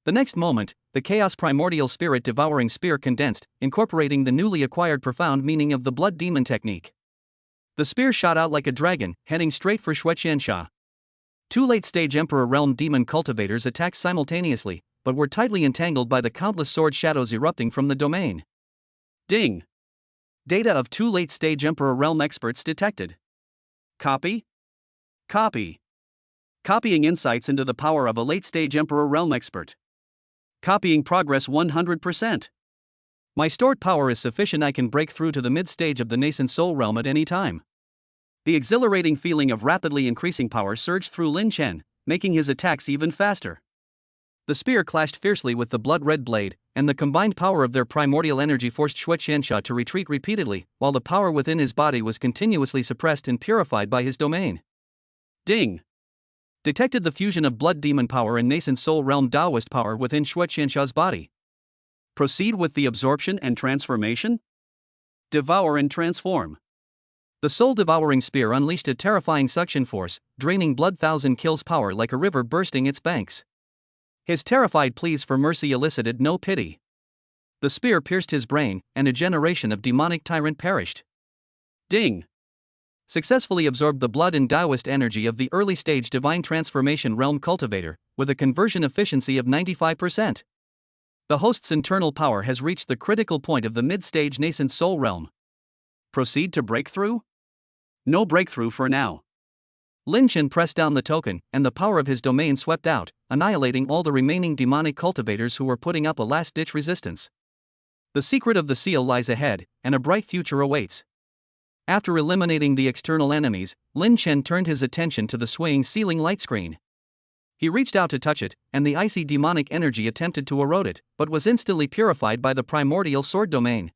The next moment, the Chaos Primordial Spirit Devouring Spear condensed, incorporating the newly acquired profound meaning of the Blood Demon technique. The spear shot out like a dragon, heading straight for Xue Qiansha. Two late-stage Emperor Realm Demon cultivators attacked simultaneously, but were tightly entangled by the countless sword shadows erupting from the domain. Ding! Data of two late-stage Emperor Realm experts detected. Copy? Copy. Copying insights into the power of a late-stage Emperor Realm expert. Copying progress 100%. My stored power is sufficient. I can break through to the mid-stage of the nascent soul realm at any time. The exhilarating feeling of rapidly increasing power surged through Lin Chen, making his attacks even faster. The spear clashed fiercely with the blood-red blade, and the combined power of their primordial energy forced Xue Qiansha to retreat repeatedly, while the power within his body was continuously suppressed and purified by his domain. Ding! Detected the fusion of blood demon power and nascent soul realm Taoist power within Shui Qiansha's body. Proceed with the absorption and transformation? Devour and transform. The soul-devouring spear unleashed a terrifying suction force, draining blood thousand kills power like a river bursting its banks. His terrified pleas for mercy elicited no pity. The spear pierced his brain, and a generation of demonic tyrant perished. Ding! Successfully absorbed the blood and Taoist energy of the early-stage divine transformation realm cultivator, with a conversion efficiency of 95%. The host's internal power has reached the critical point of the mid-stage nascent soul realm. Proceed to breakthrough? No breakthrough for now. Lin Chen pressed down the token, and the power of his domain swept out, annihilating all the remaining demonic cultivators who were putting up a last-ditch resistance. The secret of the seal lies ahead, and a bright future awaits. After eliminating the external enemies, Lin Chen turned his attention to the swaying ceiling light screen. He reached out to touch it, and the icy demonic energy attempted to erode it, but was instantly purified by the primordial sword domain.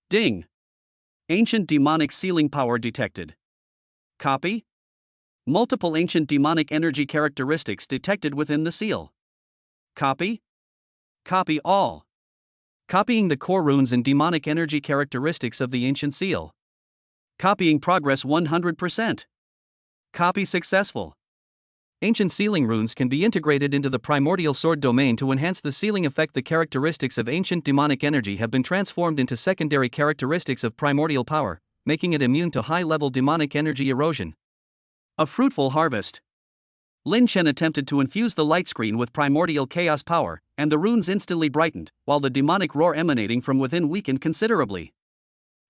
Ding! Ancient demonic ceiling power detected. Copy? Multiple ancient demonic energy characteristics detected within the seal. Copy? Copy all. Copying the core runes and demonic energy characteristics of the ancient seal. Copying progress 100%. Copy successful. Ancient sealing runes can be integrated into the primordial sword domain to enhance the sealing effect. The characteristics of ancient demonic energy have been transformed into secondary characteristics of primordial power, making it immune to high-level demonic energy erosion. A fruitful harvest. Lin Chen attempted to infuse the light screen with primordial chaos power, and the runes instantly brightened, while the demonic roar emanating from within weakened considerably.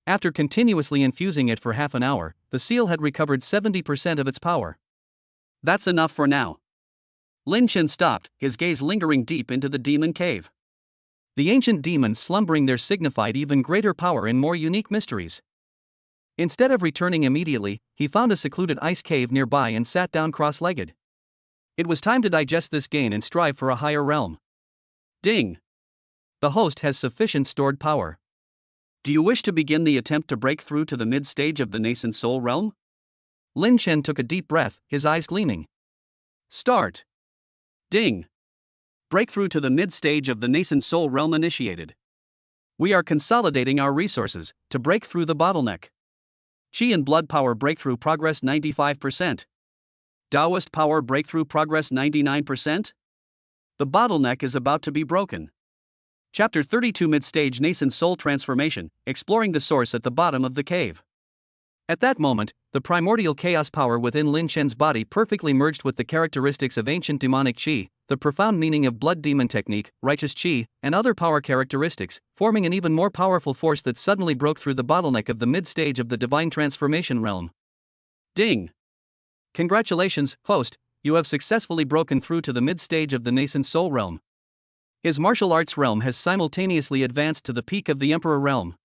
After continuously infusing it for half an hour, the seal had recovered 70% of its power. That's enough for now. Lin Chen stopped, his gaze lingering deep into the demon cave. The ancient demons slumbering there signified even greater power and more unique mysteries. Instead of returning immediately, he found a secluded ice cave nearby and sat down cross-legged. It was time to digest this gain and strive for a higher realm. Ding! The host has sufficient stored power. Do you wish to begin the attempt to break through to the mid-stage of the nascent soul realm? Lin Chen took a deep breath, his eyes gleaming. Start. Ding! Breakthrough to the mid-stage of the nascent soul realm initiated. We are consolidating our resources to break through the bottleneck. Qi and blood power breakthrough progress 95%. Taoist power breakthrough progress 99%. The bottleneck is about to be broken. Chapter 32 Mid-Stage Nascent Soul Transformation, exploring the source at the bottom of the cave. At that moment, the primordial chaos power within Lin Chen's body perfectly merged with the characteristics of ancient demonic qi, the profound meaning of blood demon technique, righteous qi, and other power characteristics, forming an even more powerful force that suddenly broke through the bottleneck of the mid-stage of the divine transformation realm. Ding! Congratulations, host, you have successfully broken through to the mid-stage of the nascent soul realm. His martial arts realm has simultaneously advanced to the peak of the Emperor realm.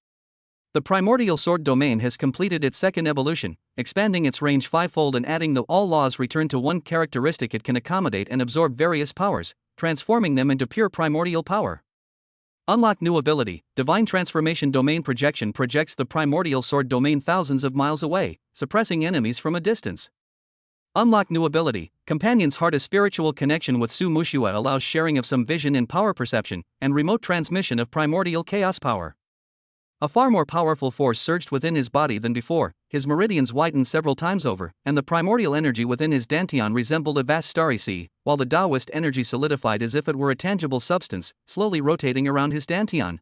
The primordial sword domain has completed its second evolution, expanding its range fivefold and adding the all laws return to one characteristic. It can accommodate and absorb various powers, transforming them into pure primordial power. Unlock new ability, Divine Transformation Domain Projection projects the primordial sword domain thousands of miles away, suppressing enemies from a distance. Unlock new ability, Companion's Heart. A spiritual connection with Su Mushua allows sharing of some vision and power perception, and remote transmission of primordial chaos power. A far more powerful force surged within his body than before, his meridians widened several times over, and the primordial energy within his dantian resembled a vast starry sea, while the Taoist energy solidified as if it were a tangible substance, slowly rotating around his dantian.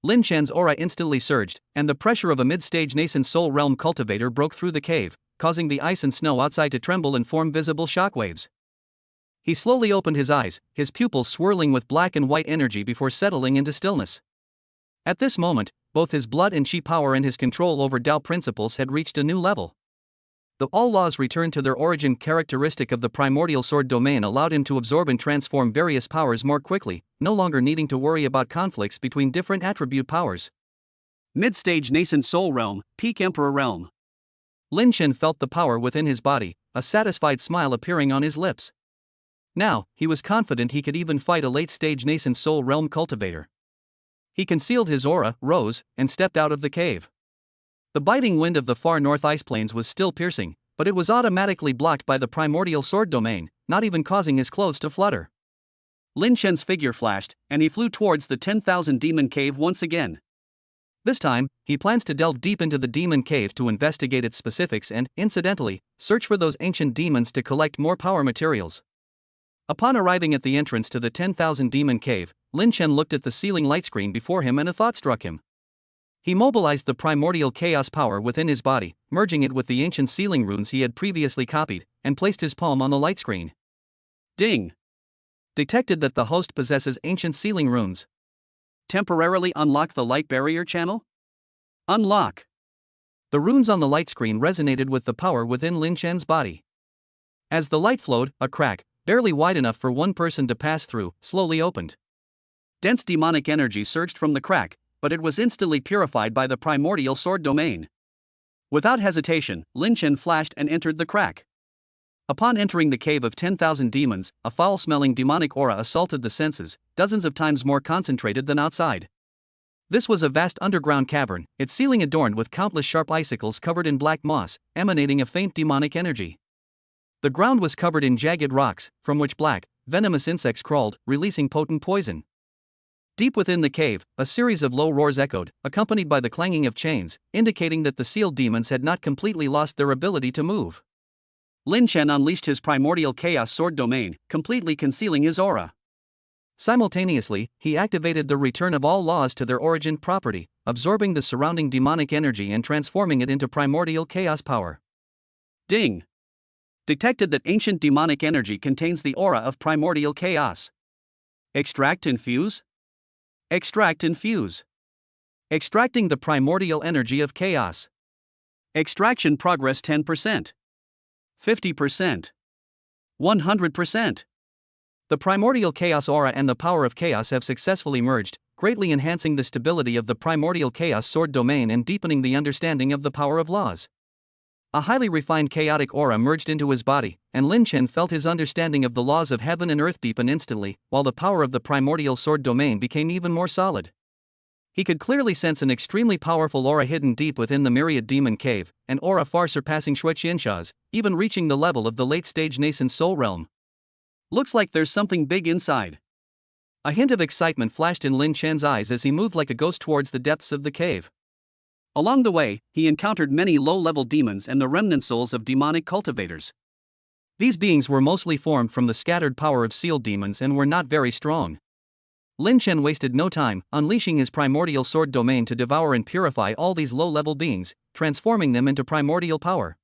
Lin Chen's aura instantly surged, and the pressure of a mid-stage nascent soul realm cultivator broke through the cave, causing the ice and snow outside to tremble and form visible shockwaves. He slowly opened his eyes, his pupils swirling with black and white energy before settling into stillness. At this moment, both his blood and qi power and his control over Tao principles had reached a new level. The all laws returned to their origin. Characteristic of the primordial sword domain allowed him to absorb and transform various powers more quickly, no longer needing to worry about conflicts between different attribute powers. Mid-stage nascent soul realm, peak emperor realm. Lin Chen felt the power within his body, a satisfied smile appearing on his lips. Now, he was confident he could even fight a late-stage nascent soul realm cultivator. He concealed his aura, rose, and stepped out of the cave. The biting wind of the far north ice plains was still piercing, but it was automatically blocked by the primordial sword domain, not even causing his clothes to flutter. Lin Chen's figure flashed, and he flew towards the 10,000 demon cave once again. This time, he plans to delve deep into the demon cave to investigate its specifics and, incidentally, search for those ancient demons to collect more power materials. Upon arriving at the entrance to the 10,000 demon cave, Lin Chen looked at the ceiling light screen before him and a thought struck him. He mobilized the primordial chaos power within his body, merging it with the ancient sealing runes he had previously copied, and placed his palm on the light screen. Ding! Detected that the host possesses ancient sealing runes. Temporarily unlock the light barrier channel? Unlock! The runes on the light screen resonated with the power within Lin Chen's body. As the light flowed, a crack, barely wide enough for one person to pass through, slowly opened. Dense demonic energy surged from the crack, but it was instantly purified by the primordial sword domain. Without hesitation, Lin Chen flashed and entered the crack. Upon entering the cave of 10,000 demons, a foul-smelling demonic aura assaulted the senses, dozens of times more concentrated than outside. This was a vast underground cavern, its ceiling adorned with countless sharp icicles covered in black moss, emanating a faint demonic energy. The ground was covered in jagged rocks, from which black, venomous insects crawled, releasing potent poison. Deep within the cave, a series of low roars echoed, accompanied by the clanging of chains, indicating that the sealed demons had not completely lost their ability to move. Lin Chen unleashed his primordial chaos sword domain, completely concealing his aura. Simultaneously, he activated the return of all laws to their origin property, absorbing the surrounding demonic energy and transforming it into primordial chaos power. Ding! Detected that ancient demonic energy contains the aura of primordial chaos. Extract and fuse? Extract and fuse. Extracting the primordial energy of chaos. Extraction progress 10%. 50%. 100%. The primordial chaos aura and the power of chaos have successfully merged, greatly enhancing the stability of the primordial chaos sword domain and deepening the understanding of the power of laws. A highly refined chaotic aura merged into his body, and Lin Chen felt his understanding of the laws of heaven and earth deepen instantly, while the power of the primordial sword domain became even more solid. He could clearly sense an extremely powerful aura hidden deep within the myriad demon cave, an aura far surpassing Shui Qiansha's, even reaching the level of the late-stage nascent soul realm. Looks like there's something big inside. A hint of excitement flashed in Lin Chen's eyes as he moved like a ghost towards the depths of the cave. Along the way, he encountered many low-level demons and the remnant souls of demonic cultivators. These beings were mostly formed from the scattered power of sealed demons and were not very strong. Lin Chen wasted no time, unleashing his primordial sword domain to devour and purify all these low-level beings, transforming them into primordial power.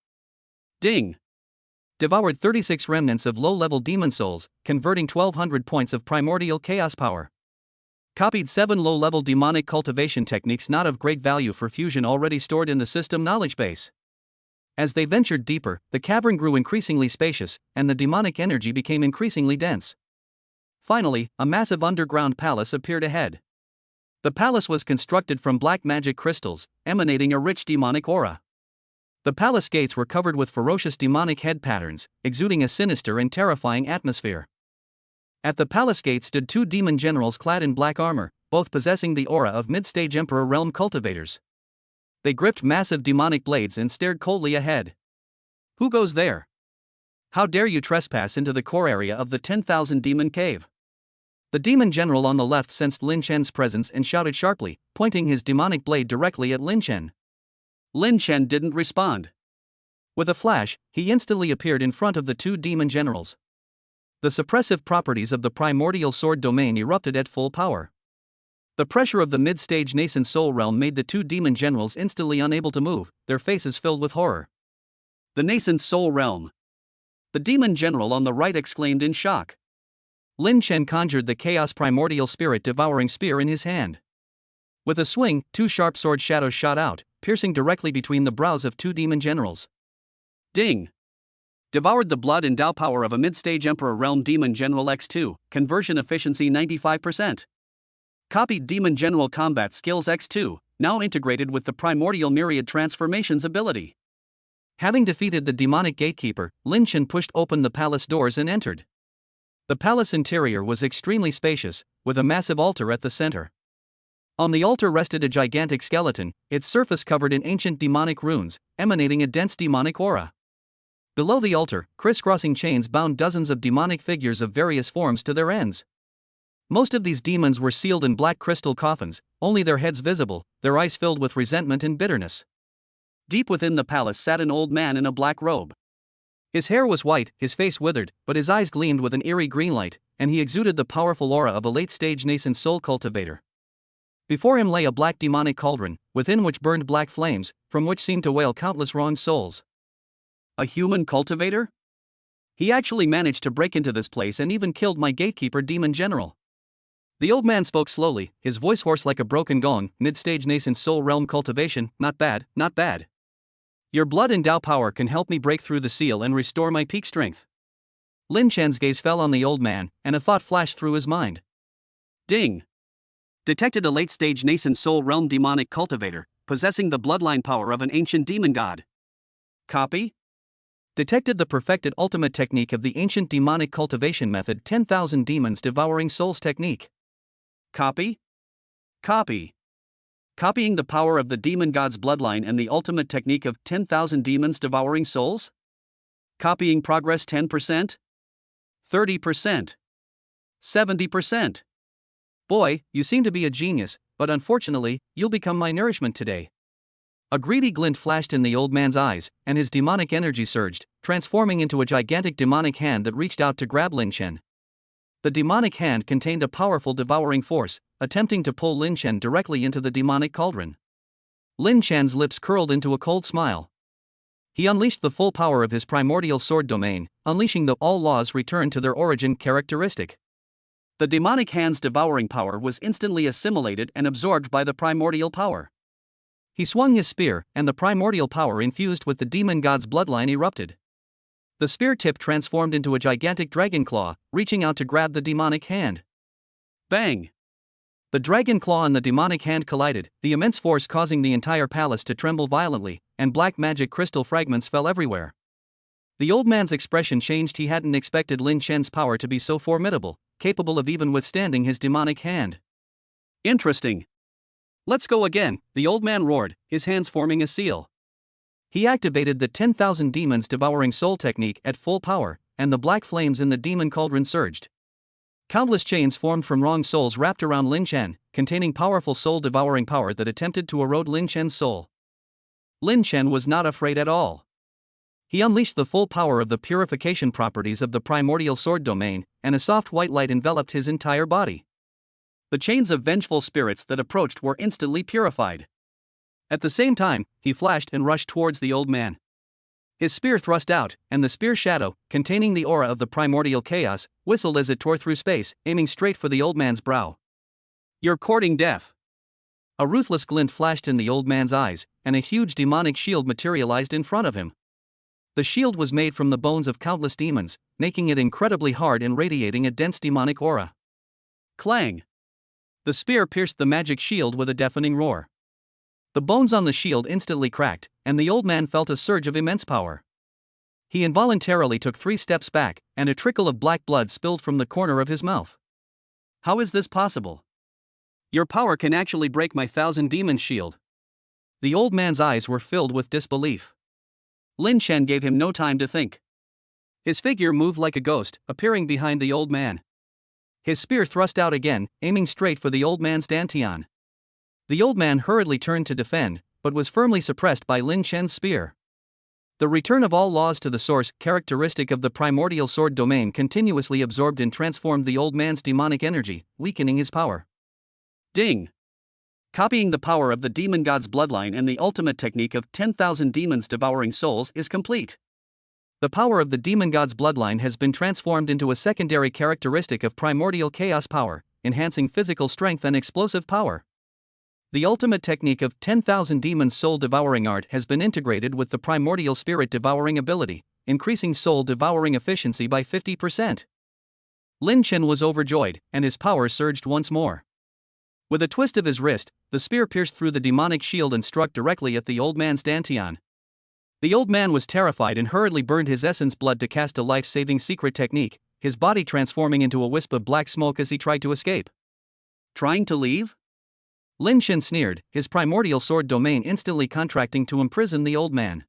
Ding! Devoured 36 remnants of low-level demon souls, converting 1,200 points of primordial chaos power. Copied 7 low-level demonic cultivation techniques not of great value for fusion already stored in the system knowledge base. As they ventured deeper, the cavern grew increasingly spacious, and the demonic energy became increasingly dense. Finally, a massive underground palace appeared ahead. The palace was constructed from black magic crystals, emanating a rich demonic aura. The palace gates were covered with ferocious demonic head patterns, exuding a sinister and terrifying atmosphere. At the palace gate stood 2 demon generals clad in black armor, both possessing the aura of mid-stage Emperor realm cultivators. They gripped massive demonic blades and stared coldly ahead. Who goes there? How dare you trespass into the core area of the 10,000 demon cave? The demon general on the left sensed Lin Chen's presence and shouted sharply, pointing his demonic blade directly at Lin Chen. Lin Chen didn't respond. With a flash, he instantly appeared in front of the 2 demon generals. The suppressive properties of the primordial sword domain erupted at full power. The pressure of the mid-stage nascent soul realm made the 2 demon generals instantly unable to move, their faces filled with horror. The nascent soul realm. The demon general on the right exclaimed in shock. Lin Chen conjured the chaos primordial spirit devouring spear in his hand. With a swing, 2 sharp sword shadows shot out, piercing directly between the brows of 2 demon generals. Ding! Devoured the blood and Dao power of a mid-stage Emperor Realm Demon General X2, conversion efficiency 95%. Copied Demon General Combat Skills X2, now integrated with the Primordial Myriad Transformations ability. Having defeated the demonic gatekeeper, Lin Chen pushed open the palace doors and entered. The palace interior was extremely spacious, with a massive altar at the center. On the altar rested a gigantic skeleton, its surface covered in ancient demonic runes, emanating a dense demonic aura. Below the altar, crisscrossing chains bound dozens of demonic figures of various forms to their ends. Most of these demons were sealed in black crystal coffins, only their heads visible, their eyes filled with resentment and bitterness. Deep within the palace sat an old man in a black robe. His hair was white, his face withered, but his eyes gleamed with an eerie green light, and he exuded the powerful aura of a late-stage nascent soul cultivator. Before him lay a black demonic cauldron, within which burned black flames, from which seemed to wail countless wronged souls. A human cultivator? He actually managed to break into this place and even killed my gatekeeper demon general. The old man spoke slowly, his voice hoarse like a broken gong. Mid-stage nascent soul realm cultivation, not bad, not bad. Your blood and Dao power can help me break through the seal and restore my peak strength. Lin Chen's gaze fell on the old man, and a thought flashed through his mind. Ding! Detected a late-stage nascent soul realm demonic cultivator, possessing the bloodline power of an ancient demon god. Copy? Detected the perfected ultimate technique of the ancient demonic cultivation method 10,000 demons devouring souls technique. Copy? Copy. Copying the power of the demon god's bloodline and the ultimate technique of 10,000 demons devouring souls? Copying progress 10%? 30%? 70%? Boy, you seem to be a genius, but unfortunately, you'll become my nourishment today. A greedy glint flashed in the old man's eyes, and his demonic energy surged, transforming into a gigantic demonic hand that reached out to grab Lin Chen. The demonic hand contained a powerful devouring force, attempting to pull Lin Chen directly into the demonic cauldron. Lin Chen's lips curled into a cold smile. He unleashed the full power of his primordial sword domain, unleashing the all laws return to their origin characteristic. The demonic hand's devouring power was instantly assimilated and absorbed by the primordial power. He swung his spear, and the primordial power infused with the demon god's bloodline erupted. The spear tip transformed into a gigantic dragon claw, reaching out to grab the demonic hand. Bang! The dragon claw and the demonic hand collided, the immense force causing the entire palace to tremble violently, and black magic crystal fragments fell everywhere. The old man's expression changed. He hadn't expected Lin Chen's power to be so formidable, capable of even withstanding his demonic hand. Interesting. Let's go again, the old man roared, his hands forming a seal. He activated the 10,000 demons devouring soul technique at full power, and the black flames in the demon cauldron surged. Countless chains formed from wrong souls wrapped around Lin Chen, containing powerful soul-devouring power that attempted to erode Lin Chen's soul. Lin Chen was not afraid at all. He unleashed the full power of the purification properties of the primordial sword domain, and a soft white light enveloped his entire body. The chains of vengeful spirits that approached were instantly purified. At the same time, he flashed and rushed towards the old man. His spear thrust out, and the spear shadow, containing the aura of the primordial chaos, whistled as it tore through space, aiming straight for the old man's brow. You're courting death. A ruthless glint flashed in the old man's eyes, and a huge demonic shield materialized in front of him. The shield was made from the bones of countless demons, making it incredibly hard and radiating a dense demonic aura. Clang! The spear pierced the magic shield with a deafening roar. The bones on the shield instantly cracked, and the old man felt a surge of immense power. He involuntarily took 3 steps back, and a trickle of black blood spilled from the corner of his mouth. How is this possible? Your power can actually break my 1,000-demon shield. The old man's eyes were filled with disbelief. Lin Chen gave him no time to think. His figure moved like a ghost, appearing behind the old man. His spear thrust out again, aiming straight for the old man's dantian. The old man hurriedly turned to defend, but was firmly suppressed by Lin Chen's spear. The return of all laws to the source, characteristic of the primordial sword domain, continuously absorbed and transformed the old man's demonic energy, weakening his power. Ding! Copying the power of the demon god's bloodline and the ultimate technique of 10,000 demons devouring souls is complete. The power of the demon god's bloodline has been transformed into a secondary characteristic of primordial chaos power, enhancing physical strength and explosive power. The ultimate technique of 10,000 demons soul-devouring art has been integrated with the primordial spirit-devouring ability, increasing soul-devouring efficiency by 50%. Lin Chen was overjoyed, and his power surged once more. With a twist of his wrist, the spear pierced through the demonic shield and struck directly at the old man's dantian. The old man was terrified and hurriedly burned his essence blood to cast a life-saving secret technique, his body transforming into a wisp of black smoke as he tried to escape. Trying to leave? Lin Chen sneered, his primordial sword domain instantly contracting to imprison the old man.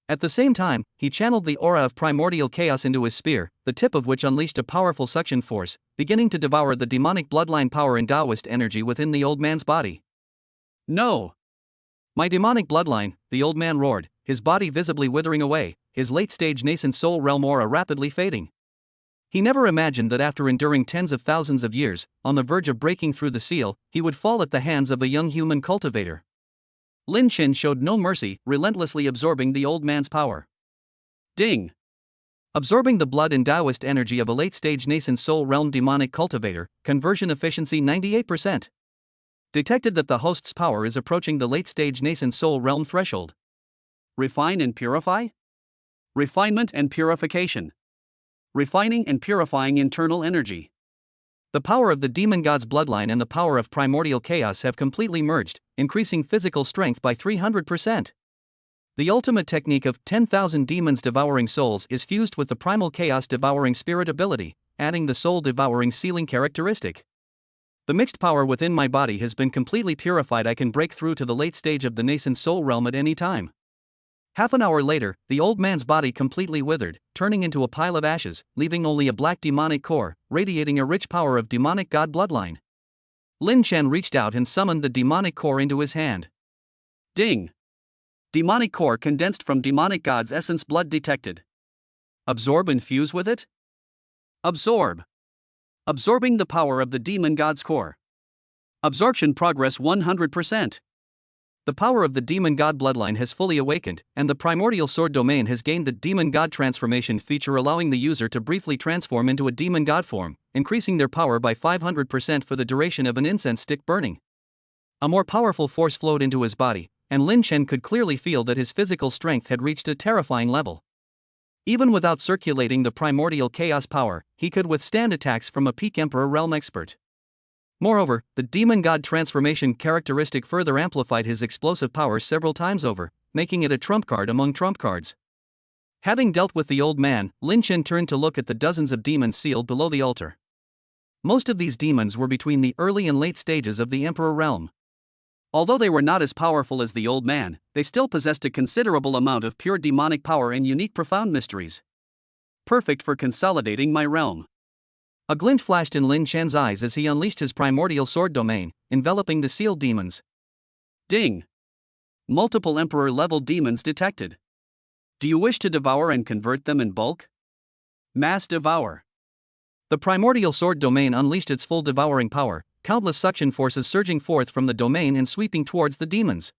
At the same time, he channeled the aura of primordial chaos into his spear, the tip of which unleashed a powerful suction force, beginning to devour the demonic bloodline power and Taoist energy within the old man's body. "No! My demonic bloodline," the old man roared, his body visibly withering away, his late-stage nascent soul realm aura rapidly fading. He never imagined that after enduring tens of thousands of years, on the verge of breaking through the seal, he would fall at the hands of a young human cultivator. Lin Chen showed no mercy, relentlessly absorbing the old man's power. Ding! Absorbing the blood and Taoist energy of a late-stage nascent soul realm demonic cultivator, conversion efficiency 98%. Detected that the host's power is approaching the late-stage nascent soul realm threshold. Refine and purify? Refinement and purification. Refining and purifying internal energy. The power of the demon god's bloodline and the power of primordial chaos have completely merged, increasing physical strength by 300%. The ultimate technique of 10,000 demons devouring souls is fused with the primal chaos devouring spirit ability, adding the soul devouring sealing characteristic. The mixed power within my body has been completely purified. I can break through to the late stage of the nascent soul realm at any time. Half an hour later, the old man's body completely withered, turning into a pile of ashes, leaving only a black demonic core, radiating a rich power of demonic god bloodline. Lin Chen reached out and summoned the demonic core into his hand. Ding! Demonic core condensed from demonic god's essence blood detected. Absorb and fuse with it? Absorb. Absorbing the power of the demon god's core. Absorption progress 100%. The power of the demon god bloodline has fully awakened, and the primordial sword domain has gained the demon god transformation feature, allowing the user to briefly transform into a demon god form, increasing their power by 500% for the duration of an incense stick burning. A more powerful force flowed into his body, and Lin Chen could clearly feel that his physical strength had reached a terrifying level. Even without circulating the primordial chaos power, he could withstand attacks from a peak Emperor realm expert. Moreover, the demon god transformation characteristic further amplified his explosive power several times over, making it a trump card among trump cards. Having dealt with the old man, Lin Chen turned to look at the dozens of demons sealed below the altar. Most of these demons were between the early and late stages of the Emperor realm. Although they were not as powerful as the old man, they still possessed a considerable amount of pure demonic power and unique profound mysteries. Perfect for consolidating my realm. A glint flashed in Lin Chen's eyes as he unleashed his primordial sword domain, enveloping the sealed demons. Ding! Multiple Emperor-level demons detected. Do you wish to devour and convert them in bulk? Mass devour. The primordial sword domain unleashed its full devouring power, countless suction forces surging forth from the domain and sweeping towards the demons.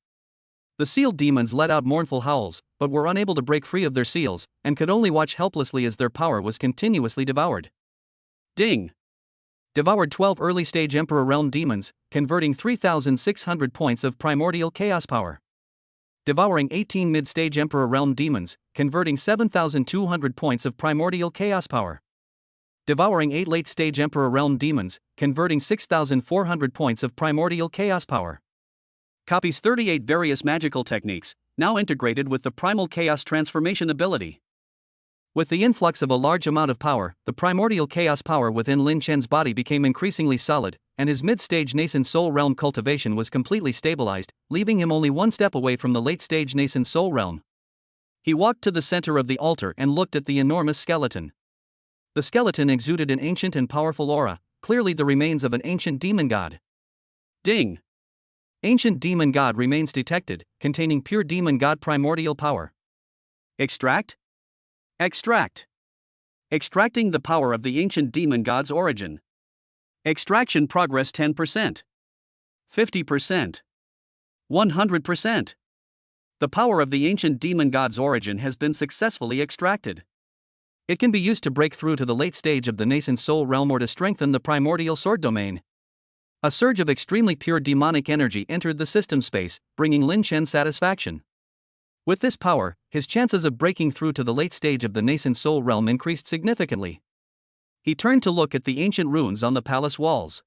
The sealed demons let out mournful howls, but were unable to break free of their seals, and could only watch helplessly as their power was continuously devoured. Ding! Devoured 12 early-stage Emperor Realm demons, converting 3,600 points of primordial chaos power. Devouring 18 mid-stage Emperor Realm demons, converting 7,200 points of primordial chaos power. Devouring 8 late-stage Emperor Realm demons, converting 6,400 points of primordial chaos power. Copies 38 various magical techniques, now integrated with the primal chaos transformation ability. With the influx of a large amount of power, the primordial chaos power within Lin Chen's body became increasingly solid, and his mid-stage nascent soul realm cultivation was completely stabilized, leaving him only one step away from the late-stage nascent soul realm. He walked to the center of the altar and looked at the enormous skeleton. The skeleton exuded an ancient and powerful aura, clearly the remains of an ancient demon god. Ding! Ancient demon god remains detected, containing pure demon god primordial power. Extract? Extract. Extracting the power of the ancient demon god's origin. Extraction progress 10%. 50%. 100%. The power of the ancient demon god's origin has been successfully extracted. It can be used to break through to the late stage of the nascent soul realm or to strengthen the primordial sword domain. A surge of extremely pure demonic energy entered the system space, bringing Lin Chen satisfaction. With this power, his chances of breaking through to the late stage of the nascent soul realm increased significantly. He turned to look at the ancient runes on the palace walls.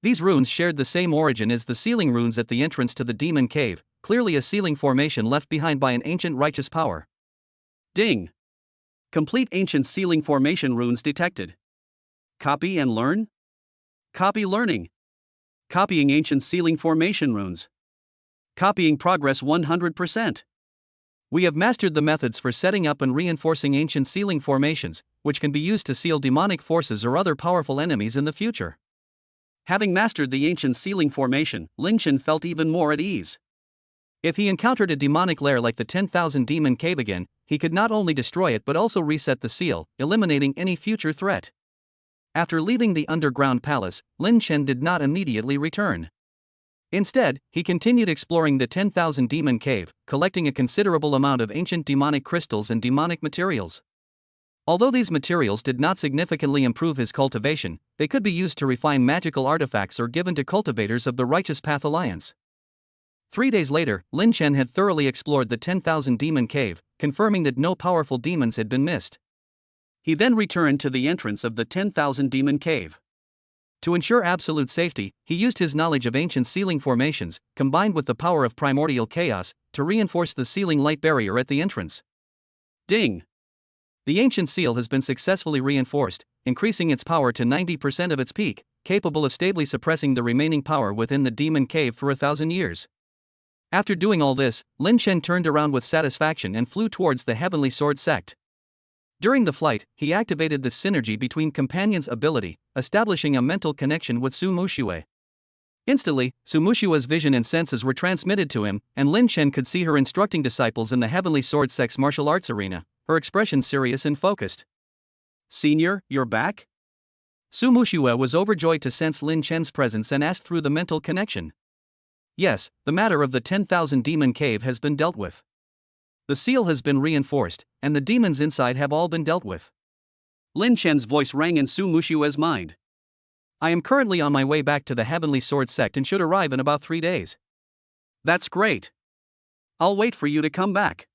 These runes shared the same origin as the sealing runes at the entrance to the demon cave, clearly a sealing formation left behind by an ancient righteous power. Ding! Complete ancient sealing formation runes detected. Copy and learn? Copy learning. Copying ancient sealing formation runes. Copying progress 100%. We have mastered the methods for setting up and reinforcing ancient sealing formations, which can be used to seal demonic forces or other powerful enemies in the future. Having mastered the ancient sealing formation, Lin Chen felt even more at ease. If he encountered a demonic lair like the 10,000 Demon Cave again, he could not only destroy it but also reset the seal, eliminating any future threat. After leaving the underground palace, Lin Chen did not immediately return. Instead, he continued exploring the 10,000 Demon Cave, collecting a considerable amount of ancient demonic crystals and demonic materials. Although these materials did not significantly improve his cultivation, they could be used to refine magical artifacts or given to cultivators of the Righteous Path Alliance. 3 days later, Lin Chen had thoroughly explored the 10,000 Demon Cave, confirming that no powerful demons had been missed. He then returned to the entrance of the 10,000 Demon Cave. To ensure absolute safety, he used his knowledge of ancient sealing formations, combined with the power of primordial chaos, to reinforce the sealing light barrier at the entrance. Ding! The ancient seal has been successfully reinforced, increasing its power to 90% of its peak, capable of stably suppressing the remaining power within the Demon Cave for 1,000 years. After doing all this, Lin Chen turned around with satisfaction and flew towards the Heavenly Sword sect. During the flight, he activated the synergy between Companion's ability, establishing a mental connection with Su Muxue. Instantly, Su Muxue's vision and senses were transmitted to him, and Lin Chen could see her instructing disciples in the Heavenly Sword sect's martial arts arena, her expression serious and focused. "Senior, you're back?" Su Muxue was overjoyed to sense Lin Chen's presence and asked through the mental connection. "Yes, the matter of the 10,000 Demon Cave has been dealt with. The seal has been reinforced, and the demons inside have all been dealt with." Lin Chen's voice rang in Su Muxue's mind. "I am currently on my way back to the Heavenly Sword sect and should arrive in about 3 days." "That's great. I'll wait for you to come back."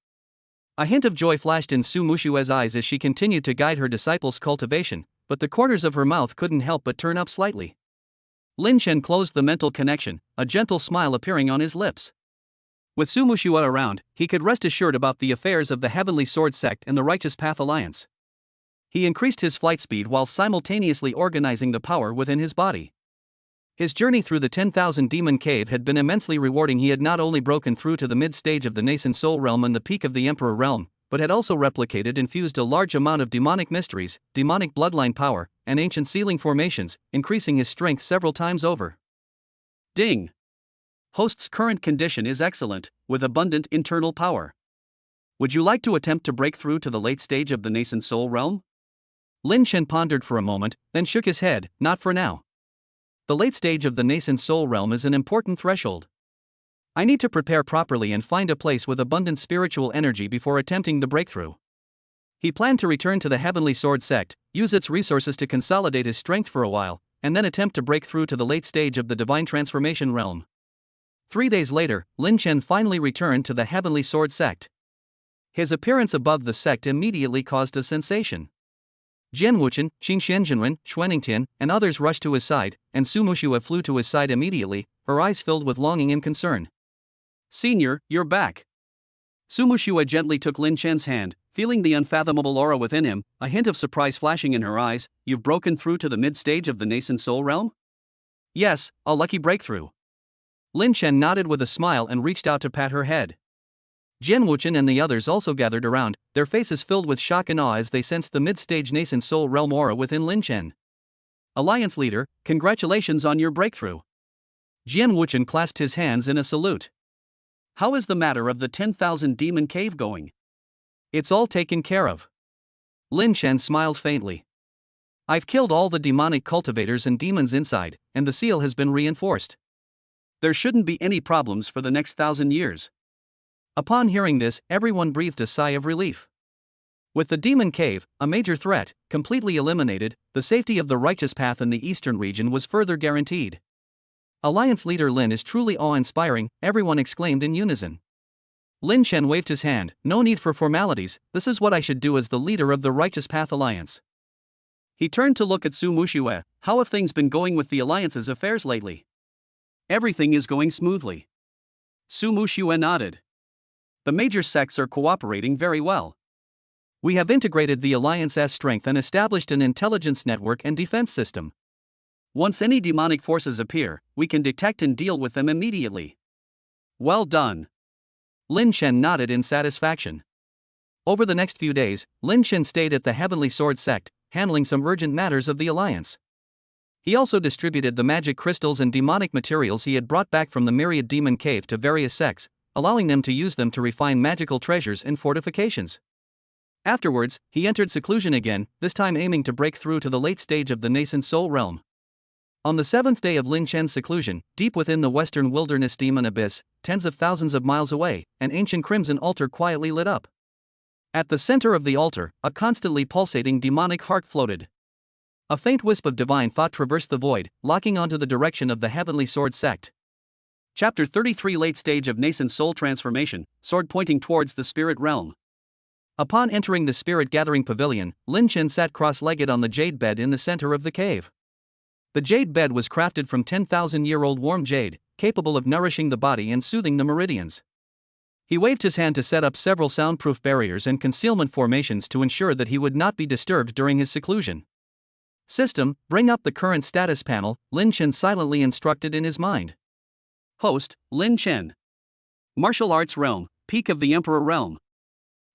A hint of joy flashed in Su Muxue's eyes as she continued to guide her disciples' cultivation, but the corners of her mouth couldn't help but turn up slightly. Lin Chen closed the mental connection, a gentle smile appearing on his lips. With Su Muxue around, he could rest assured about the affairs of the Heavenly Sword sect and the Righteous Path Alliance. He increased his flight speed while simultaneously organizing the power within his body. His journey through the 10,000 Demon Cave had been immensely rewarding. He had not only broken through to the mid-stage of the nascent soul realm and the peak of the Emperor realm, but had also replicated and fused a large amount of demonic mysteries, demonic bloodline power, and ancient sealing formations, increasing his strength several times over. Ding! Host's current condition is excellent, with abundant internal power. Would you like to attempt to break through to the late stage of the nascent soul realm? Lin Chen pondered for a moment, then shook his head. Not for now. The late stage of the nascent soul realm is an important threshold. I need to prepare properly and find a place with abundant spiritual energy before attempting the breakthrough. He planned to return to the Heavenly Sword sect, use its resources to consolidate his strength for a while, and then attempt to break through to the late stage of the Divine Transformation realm. 3 days later, Lin Chen finally returned to the Heavenly Sword sect. His appearance above the sect immediately caused a sensation. Jian Wuchen, Qin Xianjinwen, Xuaningtian, and others rushed to his side, and Su Muxue flew to his side immediately, her eyes filled with longing and concern. "Senior, you're back." Su Muxue gently took Lin Chen's hand, feeling the unfathomable aura within him, a hint of surprise flashing in her eyes. "You've broken through to the mid-stage of the nascent soul realm?" "Yes, a lucky breakthrough." Lin Chen nodded with a smile and reached out to pat her head. Jian Wuchen and the others also gathered around, their faces filled with shock and awe as they sensed the mid-stage nascent soul realm aura within Lin Chen. "Alliance leader, congratulations on your breakthrough." Jian Wuchen clasped his hands in a salute. "How is the matter of the 10,000 Demon Cave going?" "It's all taken care of." Lin Chen smiled faintly. "I've killed all the demonic cultivators and demons inside, and the seal has been reinforced. There shouldn't be any problems for the next 1,000 years." Upon hearing this, everyone breathed a sigh of relief. With the Demon Cave, a major threat, completely eliminated, the safety of the Righteous Path in the eastern region was further guaranteed. Alliance leader Lin is truly awe-inspiring, everyone exclaimed in unison. Lin Chen waved his hand. "No need for formalities, this is what I should do as the leader of the Righteous Path Alliance." He turned to look at Su Muxue. "How have things been going with the Alliance's affairs lately?" "Everything is going smoothly." Su Muxue nodded. "The major sects are cooperating very well. We have integrated the Alliance's strength and established an intelligence network and defense system. Once any demonic forces appear, we can detect and deal with them immediately." "Well done." Lin Chen nodded in satisfaction. Over the next few days, Lin Chen stayed at the Heavenly Sword sect, handling some urgent matters of the Alliance. He also distributed the magic crystals and demonic materials he had brought back from the Myriad Demon Cave to various sects, allowing them to use them to refine magical treasures and fortifications. Afterwards, he entered seclusion again, this time aiming to break through to the late stage of the nascent soul realm. On the seventh day of Lin Chen's seclusion, deep within the western wilderness demon abyss, tens of thousands of miles away, an ancient crimson altar quietly lit up. At the center of the altar, a constantly pulsating demonic heart floated. A faint wisp of divine thought traversed the void, locking onto the direction of the Heavenly Sword sect. Chapter 33 Late Stage of Nascent Soul Transformation, Sword Pointing Towards the Spirit Realm. Upon entering the Spirit Gathering Pavilion, Lin Chen sat cross-legged on the jade bed in the center of the cave. The jade bed was crafted from 10,000-year-old warm jade, capable of nourishing the body and soothing the meridians. He waved his hand to set up several soundproof barriers and concealment formations to ensure that he would not be disturbed during his seclusion. System, bring up the current status panel, Lin Chen silently instructed in his mind. Host, Lin Chen. Martial Arts Realm, Peak of the Emperor Realm.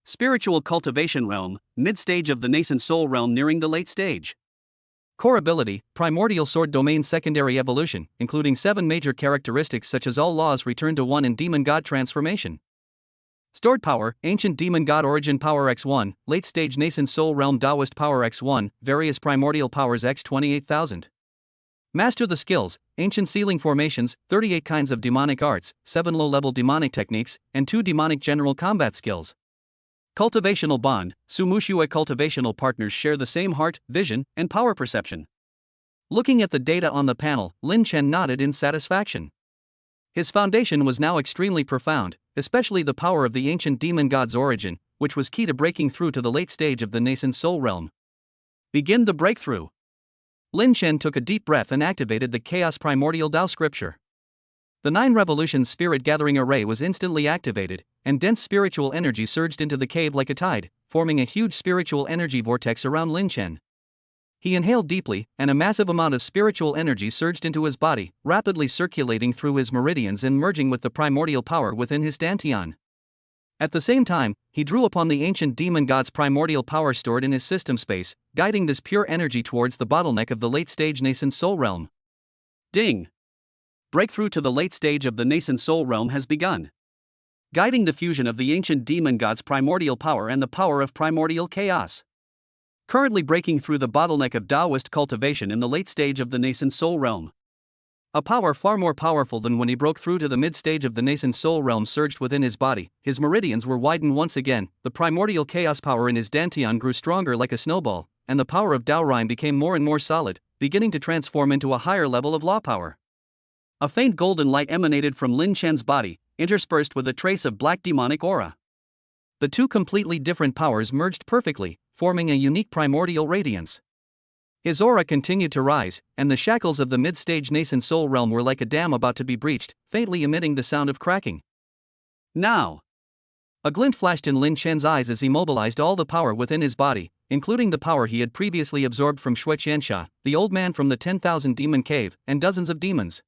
Spiritual Cultivation Realm, Mid-stage of the Nascent Soul Realm nearing the late stage. Core ability, Primordial Sword Domain Secondary Evolution, including 7 major characteristics such as all laws return to 1 and Demon God Transformation. Stored Power, Ancient Demon God Origin Power x1, Late Stage Nascent Soul Realm Taoist Power x1, Various Primordial Powers x 28,000. Master the Skills, Ancient Sealing Formations, 38 kinds of demonic arts, 7 low-level demonic techniques, and 2 demonic general combat skills. Cultivational Bond, Sumushue cultivational partners share the same heart, vision, and power perception. Looking at the data on the panel, Lin Chen nodded in satisfaction. His foundation was now extremely profound, especially the power of the ancient demon god's origin, which was key to breaking through to the late stage of the nascent soul realm. Begin the breakthrough. Lin Chen took a deep breath and activated the Chaos Primordial Tao scripture. The 9 Revolutions Spirit Gathering Array was instantly activated, and dense spiritual energy surged into the cave like a tide, forming a huge spiritual energy vortex around Lin Chen. He inhaled deeply, and a massive amount of spiritual energy surged into his body, rapidly circulating through his meridians and merging with the primordial power within his dantian. At the same time, he drew upon the ancient demon god's primordial power stored in his system space, guiding this pure energy towards the bottleneck of the late-stage nascent soul realm. Ding! Breakthrough to the late stage of the nascent soul realm has begun. Guiding the fusion of the ancient demon god's primordial power and the power of primordial chaos. Currently breaking through the bottleneck of Taoist cultivation in the late stage of the nascent soul realm. A power far more powerful than when he broke through to the mid-stage of the nascent soul realm surged within his body, his meridians were widened once again, the primordial chaos power in his dantian grew stronger like a snowball, and the power of Daorein became more and more solid, beginning to transform into a higher level of law power. A faint golden light emanated from Lin Chen's body, interspersed with a trace of black demonic aura. The 2 completely different powers merged perfectly, forming a unique primordial radiance. His aura continued to rise, and the shackles of the mid-stage nascent soul realm were like a dam about to be breached, faintly emitting the sound of cracking. Now! A glint flashed in Lin Chen's eyes as he mobilized all the power within his body, including the power he had previously absorbed from Xue Qiansha, the old man from the 10,000 demon cave, and dozens of demons.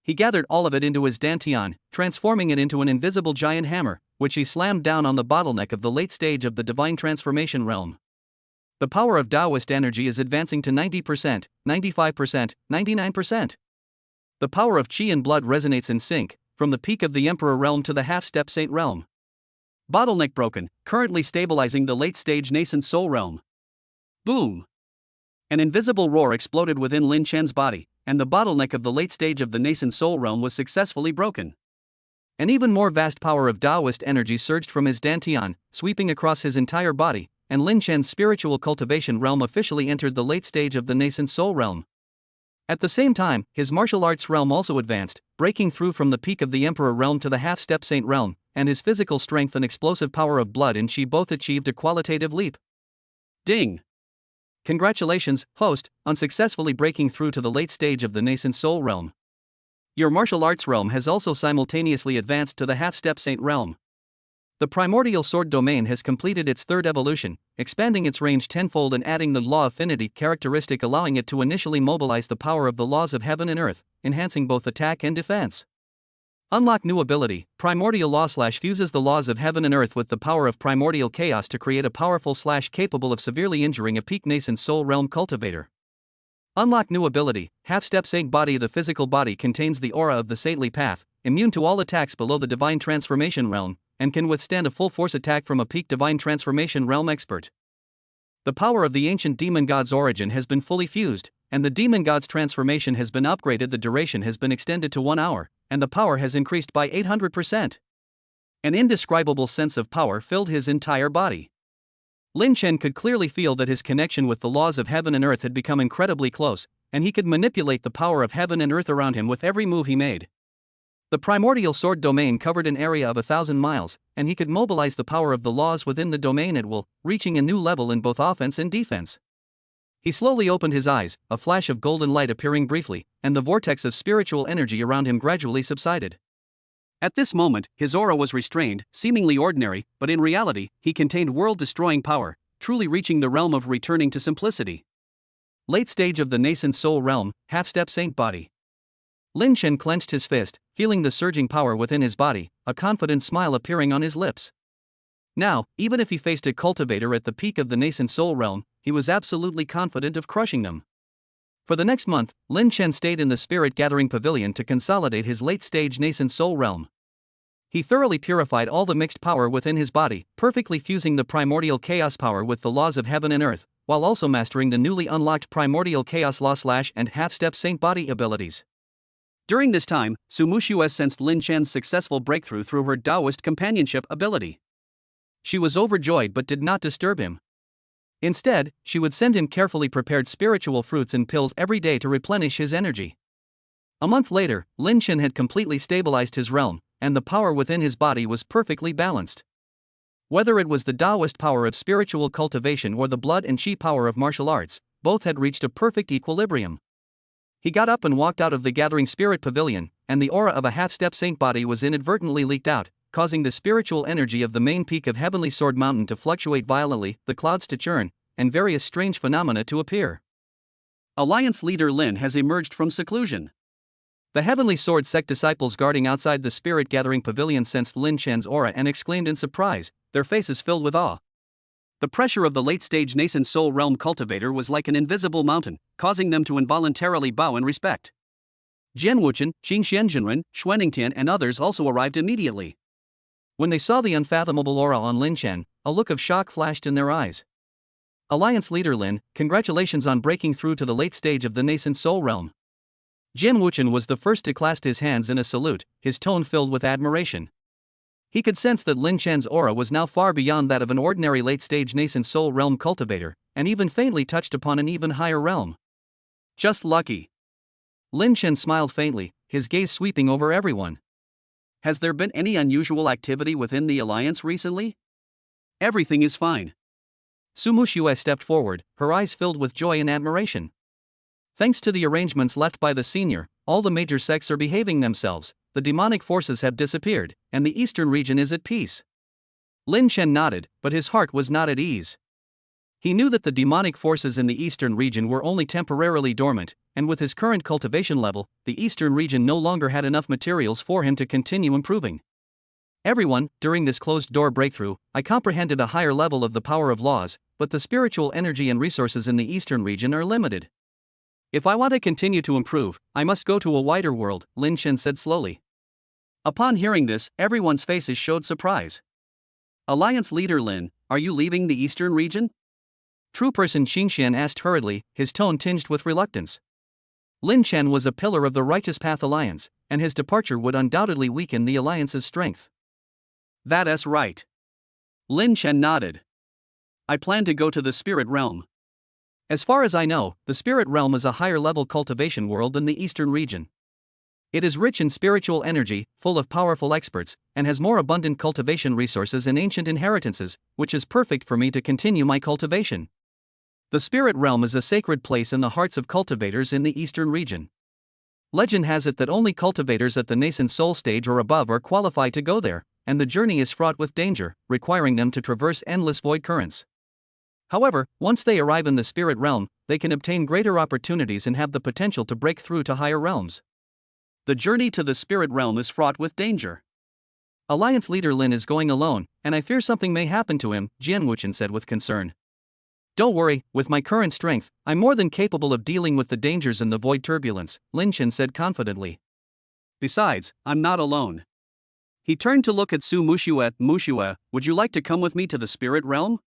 He gathered all of it into his dantian, transforming it into an invisible giant hammer, which he slammed down on the bottleneck of the late stage of the divine transformation realm. The power of Taoist energy is advancing to 90%, 95%, 99%. The power of Qi and blood resonates in sync, from the peak of the Emperor realm to the half-step Saint realm. Bottleneck broken, currently stabilizing the late-stage nascent soul realm. Boom! An invisible roar exploded within Lin Chen's body, and the bottleneck of the late stage of the nascent soul realm was successfully broken. An even more vast power of Taoist energy surged from his dantian, sweeping across his entire body, and Lin Chen's spiritual cultivation realm officially entered the late stage of the nascent soul realm. At the same time, his martial arts realm also advanced, breaking through from the peak of the Emperor realm to the half-step Saint realm, and his physical strength and explosive power of blood and Qi both achieved a qualitative leap. Ding! Congratulations, host, on successfully breaking through to the late stage of the nascent soul realm. Your martial arts realm has also simultaneously advanced to the half-step Saint realm. The primordial sword domain has completed its 3rd evolution, expanding its range tenfold and adding the law affinity characteristic, allowing it to initially mobilize the power of the laws of heaven and earth, enhancing both attack and defense. Unlock new ability, Primordial Law / fuses the laws of heaven and earth with the power of primordial chaos to create a powerful / capable of severely injuring a peak nascent soul realm cultivator. Unlock new ability, Half-Step Saint Body. The physical body contains the aura of the saintly path, immune to all attacks below the divine transformation realm, and can withstand a full force attack from a peak divine transformation realm expert. The power of the ancient demon god's origin has been fully fused, and the demon god's transformation has been upgraded. The duration has been extended to 1 hour, and the power has increased by 800%. An indescribable sense of power filled his entire body. Lin Chen could clearly feel that his connection with the laws of heaven and earth had become incredibly close, and he could manipulate the power of heaven and earth around him with every move he made. The primordial sword domain covered an area of 1,000 miles, and he could mobilize the power of the laws within the domain at will, reaching a new level in both offense and defense. He slowly opened his eyes, a flash of golden light appearing briefly, and the vortex of spiritual energy around him gradually subsided. At this moment, his aura was restrained, seemingly ordinary, but in reality, he contained world-destroying power, truly reaching the realm of returning to simplicity. Late stage of the nascent soul realm, Half-Step Saint Body. Lin Chen clenched his fist, feeling the surging power within his body, a confident smile appearing on his lips. Now, even if he faced a cultivator at the peak of the nascent soul realm, he was absolutely confident of crushing them. For the next month, Lin Chen stayed in the Spirit Gathering Pavilion to consolidate his late-stage nascent soul realm. He thoroughly purified all the mixed power within his body, perfectly fusing the primordial chaos power with the laws of heaven and earth, while also mastering the newly unlocked primordial chaos law / and half-step saint body abilities. During this time, Su Mushu sensed Lin Chen's successful breakthrough through her Taoist companionship ability. She was overjoyed but did not disturb him. Instead, she would send him carefully prepared spiritual fruits and pills every day to replenish his energy. A month later, Lin Chen had completely stabilized his realm, and the power within his body was perfectly balanced. Whether it was the Taoist power of spiritual cultivation or the blood and chi power of martial arts, both had reached a perfect equilibrium. He got up and walked out of the Gathering Spirit Pavilion, and the aura of a half-step saint body was inadvertently leaked out, causing the spiritual energy of the main peak of Heavenly Sword Mountain to fluctuate violently, the clouds to churn, and various strange phenomena to appear. Alliance leader Lin has emerged from seclusion. The Heavenly Sword sect disciples guarding outside the Spirit Gathering Pavilion sensed Lin Chen's aura and exclaimed in surprise, their faces filled with awe. The pressure of the late-stage nascent soul realm cultivator was like an invisible mountain, causing them to involuntarily bow in respect. Jian Wuchen, Qing Xianjinren, Xuaningtian and others also arrived immediately. When they saw the unfathomable aura on Lin Chen, a look of shock flashed in their eyes. Alliance leader Lin, congratulations on breaking through to the late stage of the nascent soul realm. Jian Wuchen was the first to clasp his hands in a salute, his tone filled with admiration. He could sense that Lin Chen's aura was now far beyond that of an ordinary late-stage nascent soul realm cultivator, and even faintly touched upon an even higher realm. Just lucky. Lin Chen smiled faintly, his gaze sweeping over everyone. Has there been any unusual activity within the alliance recently? Everything is fine. Su Muxue stepped forward, her eyes filled with joy and admiration. Thanks to the arrangements left by the senior, all the major sects are behaving themselves, the demonic forces have disappeared, and the eastern region is at peace. Lin Chen nodded, but his heart was not at ease. He knew that the demonic forces in the eastern region were only temporarily dormant, and with his current cultivation level, the eastern region no longer had enough materials for him to continue improving. Everyone, during this closed-door breakthrough, I comprehended a higher level of the power of laws, but the spiritual energy and resources in the eastern region are limited. If I want to continue to improve, I must go to a wider world, Lin Chen said slowly. Upon hearing this, everyone's faces showed surprise. Alliance leader Lin, are you leaving the eastern region? True person Xingxian asked hurriedly, his tone tinged with reluctance. Lin Chen was a pillar of the Righteous Path Alliance, and his departure would undoubtedly weaken the alliance's strength. That's right. Lin Chen nodded. I plan to go to the spirit realm. As far as I know, the spirit realm is a higher-level cultivation world than the eastern region. It is rich in spiritual energy, full of powerful experts, and has more abundant cultivation resources and ancient inheritances, which is perfect for me to continue my cultivation. The spirit realm is a sacred place in the hearts of cultivators in the eastern region. Legend has it that only cultivators at the nascent soul stage or above are qualified to go there, and the journey is fraught with danger, requiring them to traverse endless void currents. However, once they arrive in the spirit realm, they can obtain greater opportunities and have the potential to break through to higher realms. The journey to the spirit realm is fraught with danger. Alliance leader Lin is going alone, and I fear something may happen to him, Jian Wuchen said with concern. Don't worry, with my current strength, I'm more than capable of dealing with the dangers in the void turbulence, Lin Chen said confidently. Besides, I'm not alone. He turned to look at Su Mushue. Mushue, would you like to come with me to the spirit realm?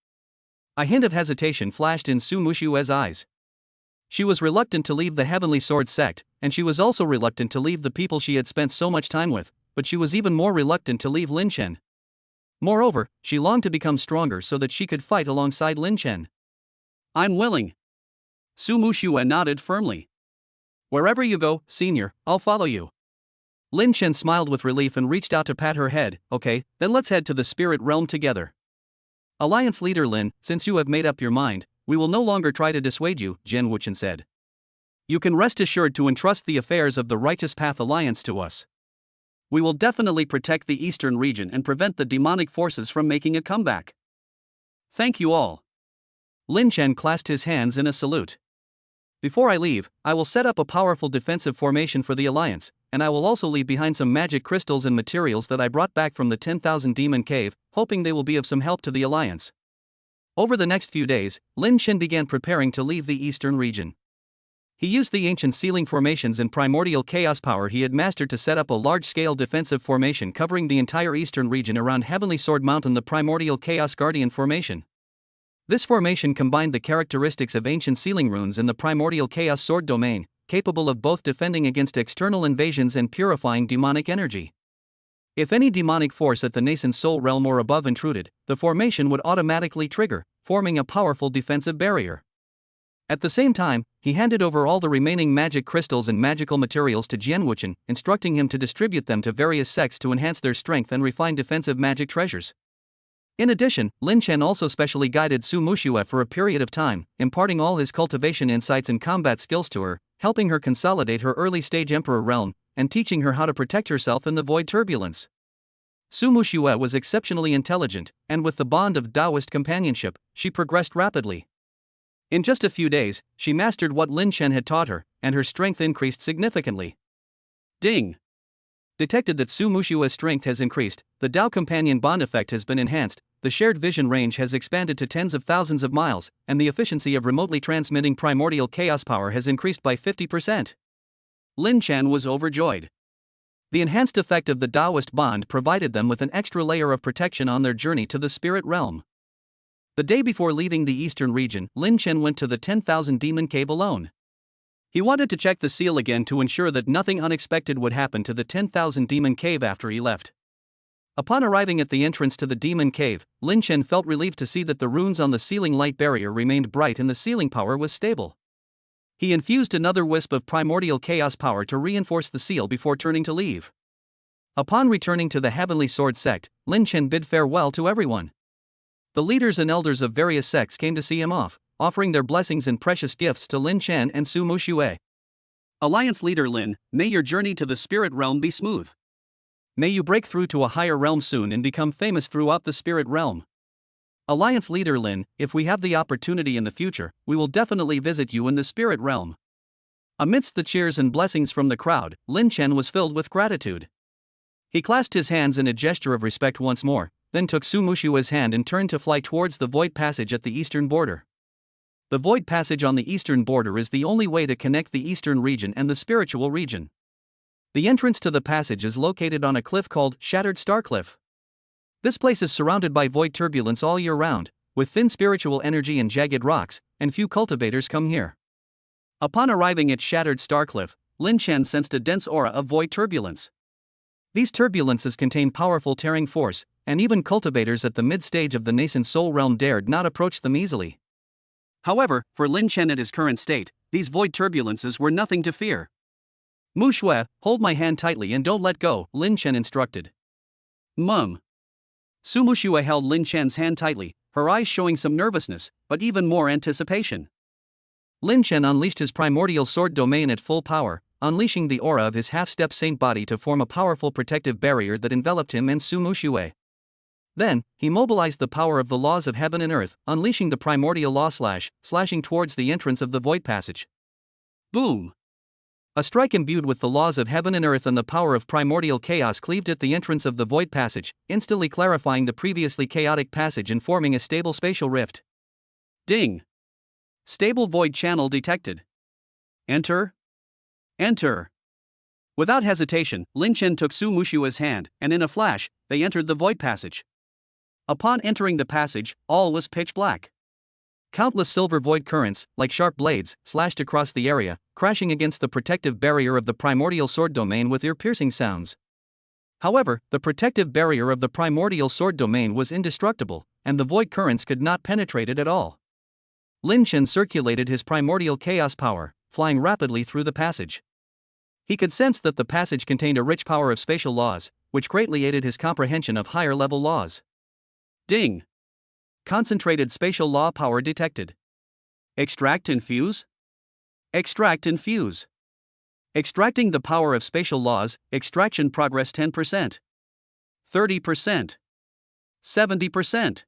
A hint of hesitation flashed in Su Mushue's eyes. She was reluctant to leave the Heavenly Sword sect, and she was also reluctant to leave the people she had spent so much time with, but she was even more reluctant to leave Lin Chen. Moreover, she longed to become stronger so that she could fight alongside Lin Chen. I'm willing. Su Mushue nodded firmly. Wherever you go, senior, I'll follow you. Lin Chen smiled with relief and reached out to pat her head. Okay, then let's head to the spirit realm together. Alliance leader Lin, since you have made up your mind, we will no longer try to dissuade you, Jian Wuchen said. You can rest assured to entrust the affairs of the Righteous Path Alliance to us. We will definitely protect the eastern region and prevent the demonic forces from making a comeback. Thank you all. Lin Chen clasped his hands in a salute. Before I leave, I will set up a powerful defensive formation for the Alliance, and I will also leave behind some magic crystals and materials that I brought back from the 10,000 Demon Cave, hoping they will be of some help to the Alliance. Over the next few days, Lin Chen began preparing to leave the eastern region. He used the ancient sealing formations and primordial chaos power he had mastered to set up a large-scale defensive formation covering the entire eastern region around Heavenly Sword Mountain, the primordial Chaos Guardian formation. This formation combined the characteristics of ancient sealing runes and the primordial Chaos Sword domain, capable of both defending against external invasions and purifying demonic energy. If any demonic force at the nascent soul realm or above intruded, the formation would automatically trigger, forming a powerful defensive barrier. At the same time, he handed over all the remaining magic crystals and magical materials to Jian Wuchen, instructing him to distribute them to various sects to enhance their strength and refine defensive magic treasures. In addition, Lin Chen also specially guided Su Mushue for a period of time, imparting all his cultivation insights and combat skills to her, helping her consolidate her early-stage emperor realm, and teaching her how to protect herself in the void turbulence. Su Mushue was exceptionally intelligent, and with the bond of Taoist companionship, she progressed rapidly. In just a few days, she mastered what Lin Chen had taught her, and her strength increased significantly. Ding! Detected that Su Mushue's strength has increased, the Tao companion bond effect has been enhanced, the shared vision range has expanded to tens of thousands of miles, and the efficiency of remotely transmitting primordial chaos power has increased by 50%. Lin Chen was overjoyed. The enhanced effect of the Taoist bond provided them with an extra layer of protection on their journey to the spirit realm. The day before leaving the eastern region, Lin Chen went to the 10,000 Demon Cave alone. He wanted to check the seal again to ensure that nothing unexpected would happen to the 10,000 Demon Cave after he left. Upon arriving at the entrance to the Demon Cave, Lin Chen felt relieved to see that the runes on the sealing light barrier remained bright and the sealing power was stable. He infused another wisp of primordial chaos power to reinforce the seal before turning to leave. Upon returning to the Heavenly Sword sect, Lin Chen bid farewell to everyone. The leaders and elders of various sects came to see him off, offering their blessings and precious gifts to Lin Chen and Su Mushue. Alliance leader Lin, may your journey to the spirit realm be smooth. May you break through to a higher realm soon and become famous throughout the spirit realm. Alliance leader Lin, if we have the opportunity in the future, we will definitely visit you in the spirit realm. Amidst the cheers and blessings from the crowd, Lin Chen was filled with gratitude. He clasped his hands in a gesture of respect once more, then took Su Mushue's hand and turned to fly towards the void passage at the eastern border. The void passage on the eastern border is the only way to connect the eastern region and the spiritual region. The entrance to the passage is located on a cliff called Shattered Star Cliff. This place is surrounded by void turbulence all year round, with thin spiritual energy and jagged rocks, and few cultivators come here. Upon arriving at Shattered Star Cliff, Lin Chen sensed a dense aura of void turbulence. These turbulences contain powerful tearing force, and even cultivators at the mid-stage of the nascent soul realm dared not approach them easily. However, for Lin Chen at his current state, these void turbulences were nothing to fear. Mushue, hold my hand tightly and don't let go, Lin Chen instructed. Su Mushue held Lin Chen's hand tightly, her eyes showing some nervousness, but even more anticipation. Lin Chen unleashed his primordial sword domain at full power, unleashing the aura of his half-step saint body to form a powerful protective barrier that enveloped him and Su Mushue. Then, he mobilized the power of the laws of heaven and earth, unleashing the primordial law slashing towards the entrance of the void passage. Boom! A strike imbued with the laws of heaven and earth and the power of primordial chaos cleaved at the entrance of the void passage, instantly clarifying the previously chaotic passage and forming a stable spatial rift. Ding! Stable void channel detected. Enter. Enter. Without hesitation, Lin Chen took Su Mushua's hand, and in a flash, they entered the void passage. Upon entering the passage, all was pitch black. Countless silver void currents, like sharp blades, slashed across the area, crashing against the protective barrier of the primordial sword domain with ear-piercing sounds. However, the protective barrier of the primordial sword domain was indestructible, and the void currents could not penetrate it at all. Lin Chen circulated his primordial chaos power, flying rapidly through the passage. He could sense that the passage contained a rich power of spatial laws, which greatly aided his comprehension of higher-level laws. Ding! Concentrated spatial law power detected. Extract and fuse? Extract and fuse. Extracting the power of spatial laws, extraction progress 10%. 30%. 70%.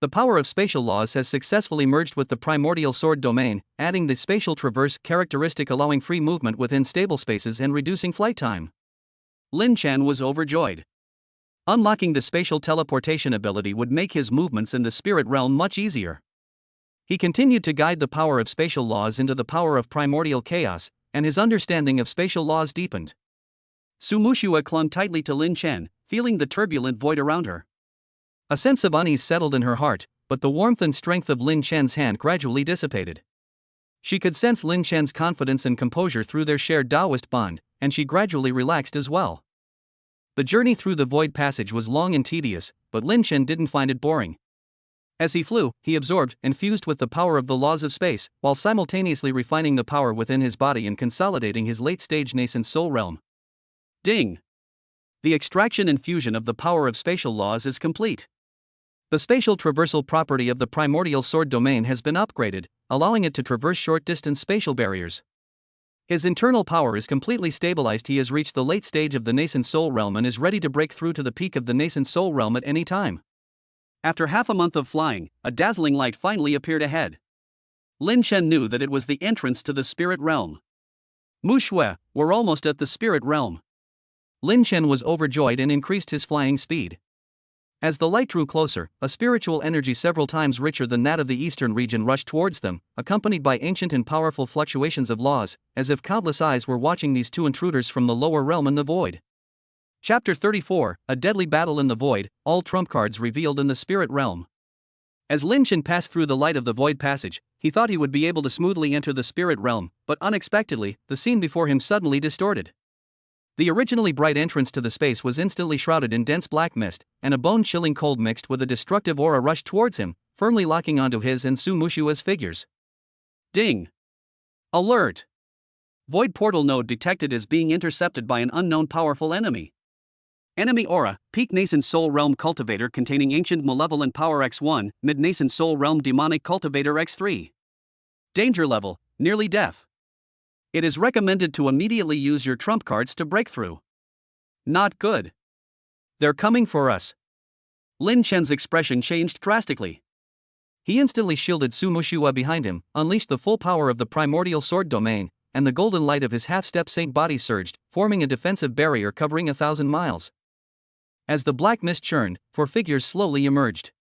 The power of spatial laws has successfully merged with the primordial sword domain, adding the spatial traverse characteristic allowing free movement within stable spaces and reducing flight time. Lin Chen was overjoyed. Unlocking the spatial teleportation ability would make his movements in the spirit realm much easier. He continued to guide the power of spatial laws into the power of primordial chaos, and his understanding of spatial laws deepened. Su Mushua clung tightly to Lin Chen, feeling the turbulent void around her. A sense of unease settled in her heart, but the warmth and strength of Lin Chen's hand gradually dissipated. She could sense Lin Chen's confidence and composure through their shared Taoist bond, and she gradually relaxed as well. The journey through the void passage was long and tedious, but Lin Chen didn't find it boring. As he flew, he absorbed and fused with the power of the laws of space, while simultaneously refining the power within his body and consolidating his late-stage nascent soul realm. Ding! The extraction and fusion of the power of spatial laws is complete. The spatial traversal property of the primordial sword domain has been upgraded, allowing it to traverse short-distance spatial barriers. His internal power is completely stabilized. He has reached the late stage of the nascent soul realm and is ready to break through to the peak of the nascent soul realm at any time. After half a month of flying, a dazzling light finally appeared ahead. Lin Chen knew that it was the entrance to the spirit realm. Mushue, we're almost at the spirit realm. Lin Chen was overjoyed and increased his flying speed. As the light drew closer, a spiritual energy several times richer than that of the eastern region rushed towards them, accompanied by ancient and powerful fluctuations of laws, as if countless eyes were watching these two intruders from the lower realm in the void. Chapter 34, A Deadly Battle in the Void, all trump cards revealed in the spirit realm. As Lin Chen passed through the light of the void passage, he thought he would be able to smoothly enter the spirit realm, but unexpectedly, the scene before him suddenly distorted. The originally bright entrance to the space was instantly shrouded in dense black mist, and a bone-chilling cold mixed with a destructive aura rushed towards him, firmly locking onto his and Su Mushua's figures. Ding! Alert! Void portal node detected as being intercepted by an unknown powerful enemy. Enemy aura, peak nascent soul realm cultivator containing ancient malevolent power X1, mid nascent soul realm demonic cultivator X3. Danger level, nearly death. It is recommended to immediately use your trump cards to break through. Not good. They're coming for us. Lin Chen's expression changed drastically. He instantly shielded Su Mushua behind him, unleashed the full power of the primordial sword domain, and the golden light of his half-step saint body surged, forming a defensive barrier covering 1,000 miles. As the black mist churned, four figures slowly emerged.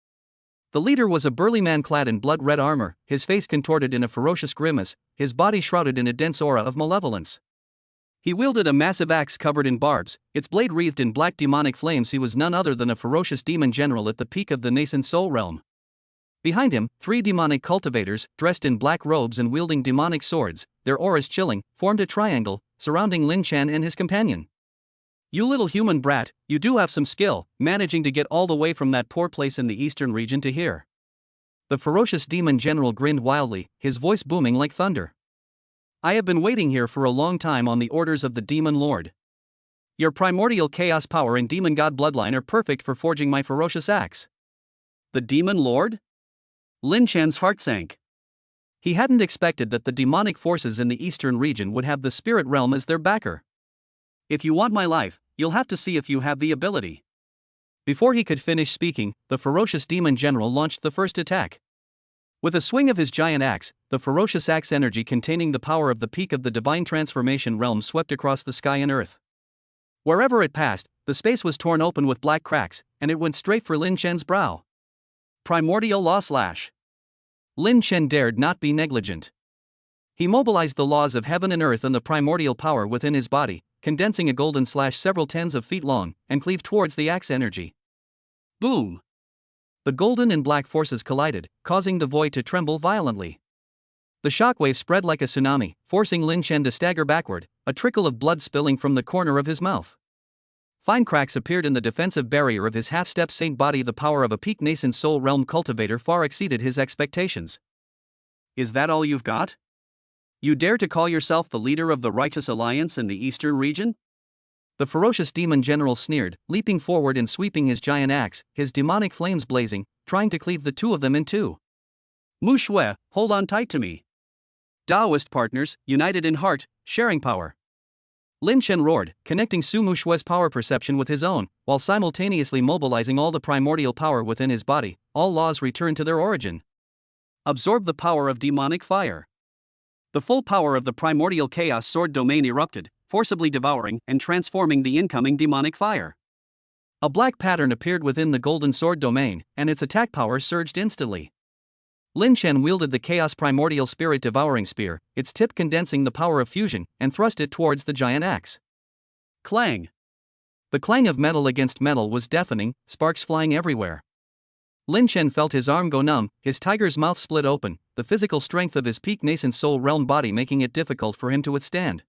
The leader was a burly man clad in blood-red armor, his face contorted in a ferocious grimace, his body shrouded in a dense aura of malevolence. He wielded a massive axe covered in barbs, its blade wreathed in black demonic flames. He was none other than a ferocious demon general at the peak of the nascent soul realm. Behind him, three demonic cultivators, dressed in black robes and wielding demonic swords, their auras chilling, formed a triangle, surrounding Lin Chen and his companion. You little human brat, you do have some skill, managing to get all the way from that poor place in the eastern region to here. The ferocious demon general grinned wildly, his voice booming like thunder. I have been waiting here for a long time on the orders of the demon lord. Your primordial chaos power and demon god bloodline are perfect for forging my ferocious axe. The demon lord? Lin Chen's heart sank. He hadn't expected that the demonic forces in the eastern region would have the spirit realm as their backer. If you want my life, you'll have to see if you have the ability. Before he could finish speaking, the ferocious demon general launched the first attack. With a swing of his giant axe, the ferocious axe energy containing the power of the peak of the divine transformation realm swept across the sky and earth. Wherever it passed, the space was torn open with black cracks, and it went straight for Lin Chen's brow. Primordial Law Slash. Lin Chen dared not be negligent. He mobilized the laws of heaven and earth and the primordial power within his body, condensing a golden slash several tens of feet long, and cleaved towards the axe energy. Boom! The golden and black forces collided, causing the void to tremble violently. The shockwave spread like a tsunami, forcing Lin Chen to stagger backward, a trickle of blood spilling from the corner of his mouth. Fine cracks appeared in the defensive barrier of his half-step saint body. The power of a peak nascent soul realm cultivator far exceeded his expectations. Is that all you've got? You dare to call yourself the leader of the Righteous Alliance in the Eastern region? The ferocious demon general sneered, leaping forward and sweeping his giant axe, his demonic flames blazing, trying to cleave the two of them in two. Mu Shui, hold on tight to me. Taoist partners, united in heart, sharing power. Lin Chen roared, connecting Su Mu Shui's power perception with his own, while simultaneously mobilizing all the primordial power within his body. All laws returned to their origin. Absorb the power of demonic fire. The full power of the primordial chaos sword domain erupted, forcibly devouring and transforming the incoming demonic fire. A black pattern appeared within the golden sword domain, and its attack power surged instantly. Lin Chen wielded the chaos primordial spirit devouring spear, its tip condensing the power of fusion, and thrust it towards the giant axe. Clang! The clang of metal against metal was deafening, sparks flying everywhere. Lin Chen felt his arm go numb, his tiger's mouth split open, the physical strength of his peak nascent soul realm body making it difficult for him to withstand.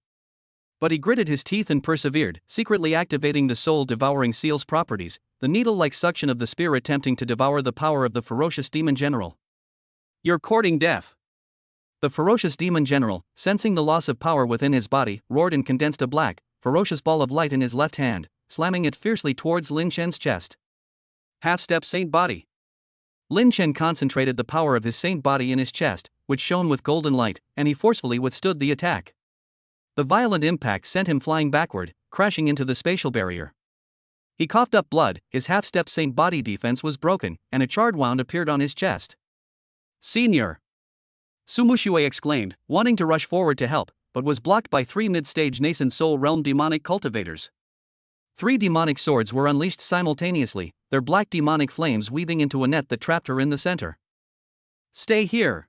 But he gritted his teeth and persevered, secretly activating the soul-devouring seal's properties, the needle-like suction of the spear attempting to devour the power of the ferocious demon general. You're courting death. The ferocious demon general, sensing the loss of power within his body, roared and condensed a black, ferocious ball of light in his left hand, slamming it fiercely towards Lin Chen's chest. Half-step saint body. Lin Chen concentrated the power of his saint body in his chest, which shone with golden light, and he forcefully withstood the attack. The violent impact sent him flying backward, crashing into the spatial barrier. He coughed up blood, his half-step saint body defense was broken, and a charred wound appeared on his chest. Senior! Su Mu Shui exclaimed, wanting to rush forward to help, but was blocked by three mid-stage nascent soul realm demonic cultivators. Three demonic swords were unleashed simultaneously, their black demonic flames weaving into a net that trapped her in the center. Stay here!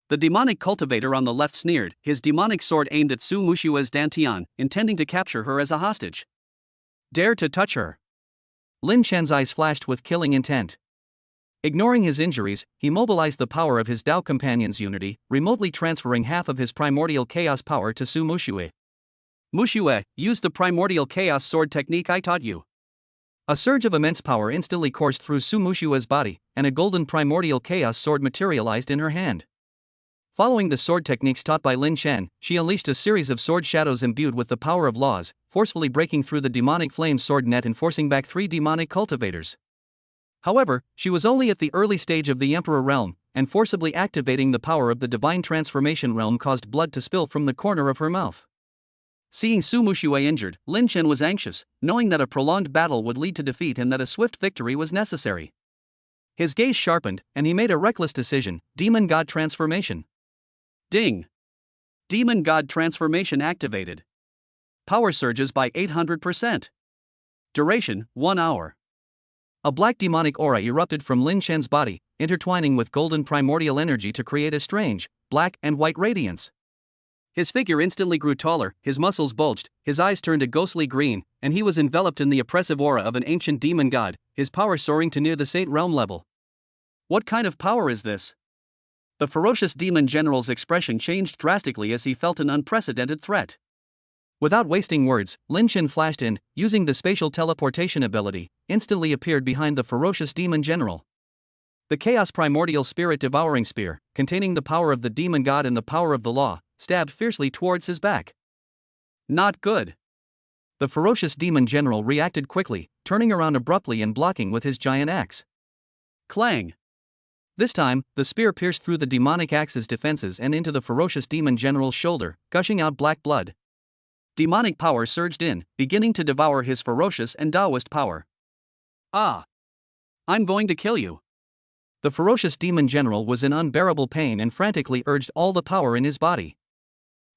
The demonic cultivator on the left sneered, his demonic sword aimed at Su Mu Shui's dantian, intending to capture her as a hostage. Dare to touch her! Lin Chen's eyes flashed with killing intent. Ignoring his injuries, he mobilized the power of his Tao companion's unity, remotely transferring half of his primordial chaos power to Su Mu Shui. Mu Shui, use the primordial chaos sword technique I taught you. A surge of immense power instantly coursed through Su Mu Shui's body, and a golden primordial chaos sword materialized in her hand. Following the sword techniques taught by Lin Chen, she unleashed a series of sword shadows imbued with the power of laws, forcefully breaking through the demonic flame sword net and forcing back three demonic cultivators. However, she was only at the early stage of the Emperor realm, and forcibly activating the power of the divine transformation realm caused blood to spill from the corner of her mouth. Seeing Su Mu Shui injured, Lin Chen was anxious, knowing that a prolonged battle would lead to defeat and that a swift victory was necessary. His gaze sharpened, and he made a reckless decision: Demon God Transformation. Ding! Demon God Transformation activated. Power surges by 800%. Duration, 1 hour. A black demonic aura erupted from Lin Chen's body, intertwining with golden primordial energy to create a strange, black and white radiance. His figure instantly grew taller, his muscles bulged, his eyes turned a ghostly green, and he was enveloped in the oppressive aura of an ancient demon god, his power soaring to near the saint realm level. What kind of power is this? The ferocious demon general's expression changed drastically as he felt an unprecedented threat. Without wasting words, Lin Chen flashed in, using the spatial teleportation ability, instantly appeared behind the ferocious demon general. The chaos primordial spirit devouring spear, containing the power of the demon god and the power of the law, stabbed fiercely towards his back. Not good. The ferocious demon general reacted quickly, turning around abruptly and blocking with his giant axe. Clang! This time, the spear pierced through the demonic axe's defenses and into the ferocious demon general's shoulder, gushing out black blood. Demonic power surged in, beginning to devour his ferocious and Taoist power. Ah! I'm going to kill you. The ferocious demon general was in unbearable pain and frantically urged all the power in his body.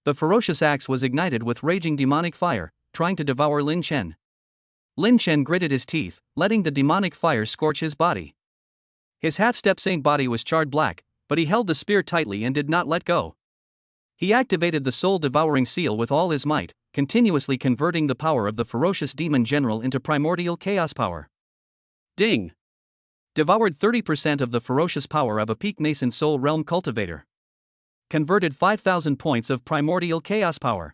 The ferocious axe was ignited with raging demonic fire, trying to devour Lin Chen. Lin Chen gritted his teeth, letting the demonic fire scorch his body. His half-step saint body was charred black, but he held the spear tightly and did not let go. He activated the soul-devouring seal with all his might, continuously converting the power of the ferocious demon general into primordial chaos power. Ding! Devoured 30% of the ferocious power of a peak nascent soul realm cultivator. Converted 5,000 points of primordial chaos power.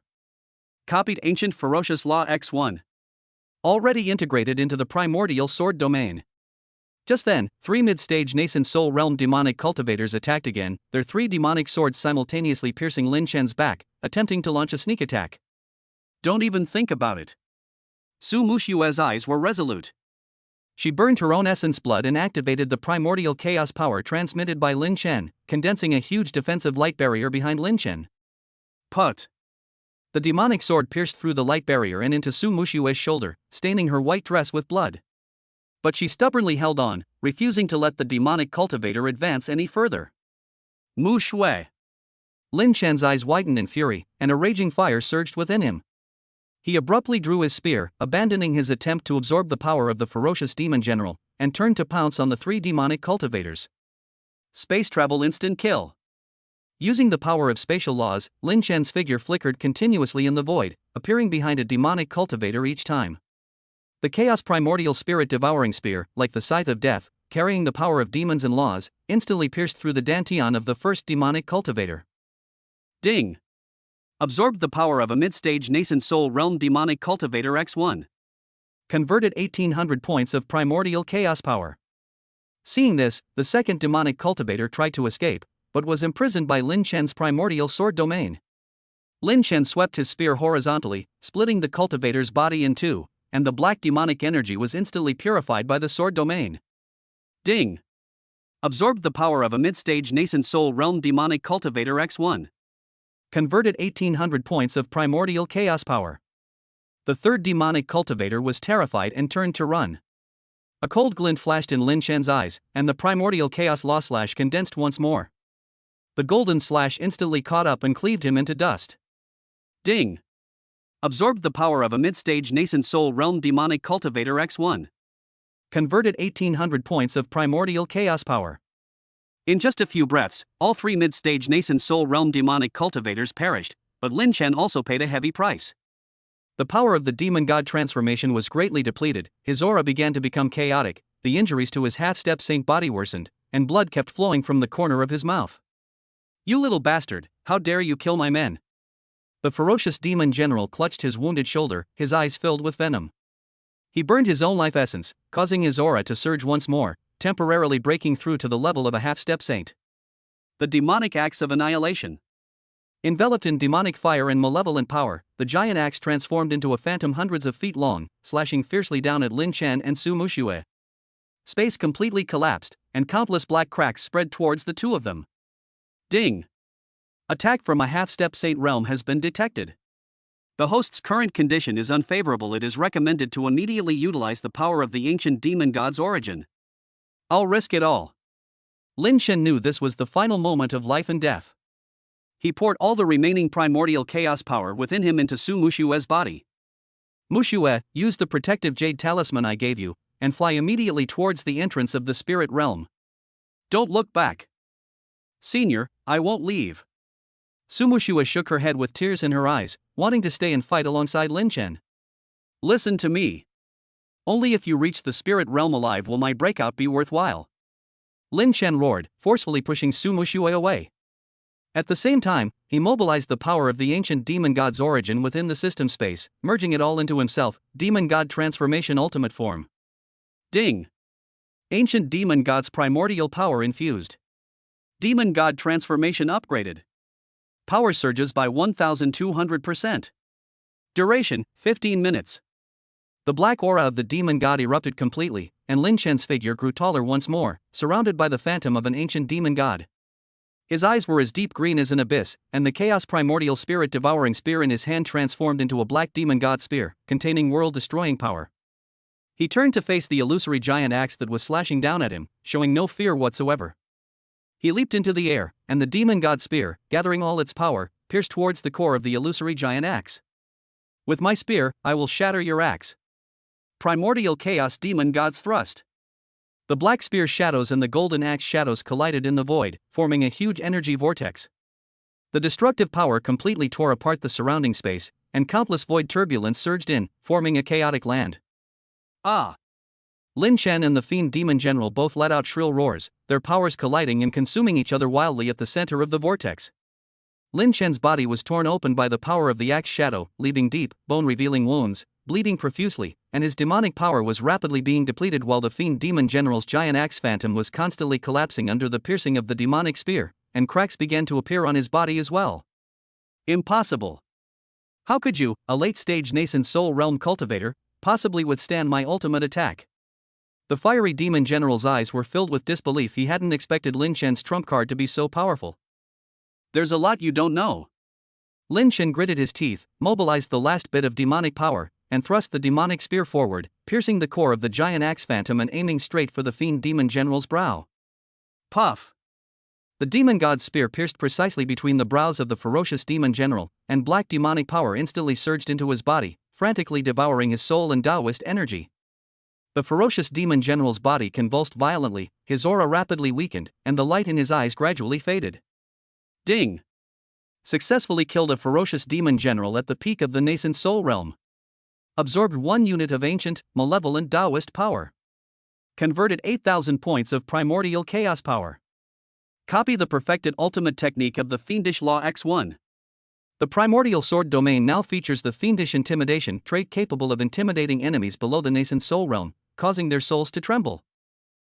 Copied ancient ferocious law X1. Already integrated into the primordial sword domain. Just then, 3 mid-stage nascent soul realm demonic cultivators attacked again, their 3 demonic swords simultaneously piercing Lin Chen's back, attempting to launch a sneak attack. Don't even think about it. Su Mushue's eyes were resolute. She burned her own essence blood and activated the primordial chaos power transmitted by Lin Chen, condensing a huge defensive light barrier behind Lin Chen. Put. The demonic sword pierced through the light barrier and into Su Mushue's shoulder, staining her white dress with blood. But she stubbornly held on, refusing to let the demonic cultivator advance any further. Mu Shui. Lin Chen's eyes widened in fury, and a raging fire surged within him. He abruptly drew his spear, abandoning his attempt to absorb the power of the ferocious demon general, and turned to pounce on the 3 demonic cultivators. Space travel instant kill. Using the power of spatial laws, Lin Chen's figure flickered continuously in the void, appearing behind a demonic cultivator each time. The Chaos Primordial Spirit Devouring Spear, like the Scythe of Death, carrying the power of demons and laws, instantly pierced through the dantian of the first demonic cultivator. Ding! Absorbed the power of a mid-stage nascent soul realm demonic cultivator X1. Converted 1800 points of primordial chaos power. Seeing this, the second demonic cultivator tried to escape, but was imprisoned by Lin Chen's primordial sword domain. Lin Chen swept his spear horizontally, splitting the cultivator's body in 2, and the black demonic energy was instantly purified by the sword domain. Ding! Absorbed the power of a mid-stage nascent soul realm demonic cultivator X1. Converted 1800 points of primordial chaos power. The third demonic cultivator was terrified and turned to run. A cold glint flashed in Lin Chen's eyes, and the primordial chaos law slash condensed once more. The golden slash instantly caught up and cleaved him into dust. Ding! Absorbed the power of a mid-stage nascent soul realm demonic cultivator X1. Converted 1800 points of primordial chaos power. In just a few breaths, all 3 mid-stage nascent soul realm demonic cultivators perished, but Lin Chen also paid a heavy price. The power of the demon god transformation was greatly depleted, his aura began to become chaotic, the injuries to his half-step saint body worsened, and blood kept flowing from the corner of his mouth. You little bastard, how dare you kill my men? The ferocious demon general clutched his wounded shoulder, his eyes filled with venom. He burned his own life essence, causing his aura to surge once more, temporarily breaking through to the level of a half-step saint. The demonic axe of annihilation. Enveloped in demonic fire and malevolent power, the giant axe transformed into a phantom hundreds of feet long, slashing fiercely down at Lin Chen and Su Mushue. Space completely collapsed, and countless black cracks spread towards the 2 of them. Ding! Attack from a half-step saint realm has been detected. The host's current condition is unfavorable. It is recommended to immediately utilize the power of the ancient demon god's origin. I'll risk it all. Lin Chen knew this was the final moment of life and death. He poured all the remaining primordial chaos power within him into Su Mushue's body. Mushue, use the protective jade talisman I gave you, and fly immediately towards the entrance of the spirit realm. Don't look back. Senior, I won't leave. Su Mushue shook her head with tears in her eyes, wanting to stay and fight alongside Lin Chen. Listen to me. Only if you reach the spirit realm alive will my breakout be worthwhile. Lin Chen roared, forcefully pushing Su Mushue away. At the same time, he mobilized the power of the ancient demon god's origin within the system space, merging it all into himself, demon god transformation ultimate form. Ding! Ancient demon god's primordial power infused. Demon god transformation upgraded. Power surges by 1200%. Duration, 15 minutes. The black aura of the demon god erupted completely, and Lin Chen's figure grew taller once more, surrounded by the phantom of an ancient demon god. His eyes were as deep green as an abyss, and the chaos primordial spirit devouring spear in his hand transformed into a black demon god spear, containing world-destroying power. He turned to face the illusory giant axe that was slashing down at him, showing no fear whatsoever. He leaped into the air, and the demon god spear, gathering all its power, pierced towards the core of the illusory giant axe. With my spear, I will shatter your axe. Primordial Chaos Demon God's Thrust. The black spear shadows and the golden axe shadows collided in the void, forming a huge energy vortex. The destructive power completely tore apart the surrounding space, and countless void turbulence surged in, forming a chaotic land. Ah! Lin Chen and the Fiend Demon General both let out shrill roars, their powers colliding and consuming each other wildly at the center of the vortex. Lin Chen's body was torn open by the power of the axe shadow, leaving deep, bone-revealing wounds, bleeding profusely, and his demonic power was rapidly being depleted while the Fiend Demon General's giant axe phantom was constantly collapsing under the piercing of the demonic spear, and cracks began to appear on his body as well. Impossible! How could you, a late-stage nascent soul realm cultivator, possibly withstand my ultimate attack? The fiery demon general's eyes were filled with disbelief. He hadn't expected Lin Chen's trump card to be so powerful. There's a lot you don't know. Lin Chen gritted his teeth, mobilized the last bit of demonic power, and thrust the demonic spear forward, piercing the core of the giant axe phantom and aiming straight for the Fiend Demon General's brow. Puff! The demon god's spear pierced precisely between the brows of the ferocious demon general, and black demonic power instantly surged into his body, frantically devouring his soul and Taoist energy. The ferocious demon general's body convulsed violently, his aura rapidly weakened, and the light in his eyes gradually faded. Ding! Successfully killed a ferocious demon general at the peak of the nascent soul realm. Absorbed 1 unit of ancient, malevolent Taoist power. Converted 8,000 points of primordial chaos power. Copy the perfected ultimate technique of the Fiendish Law X1. The primordial sword domain now features the Fiendish Intimidation trait capable of intimidating enemies below the nascent soul realm, causing their souls to tremble.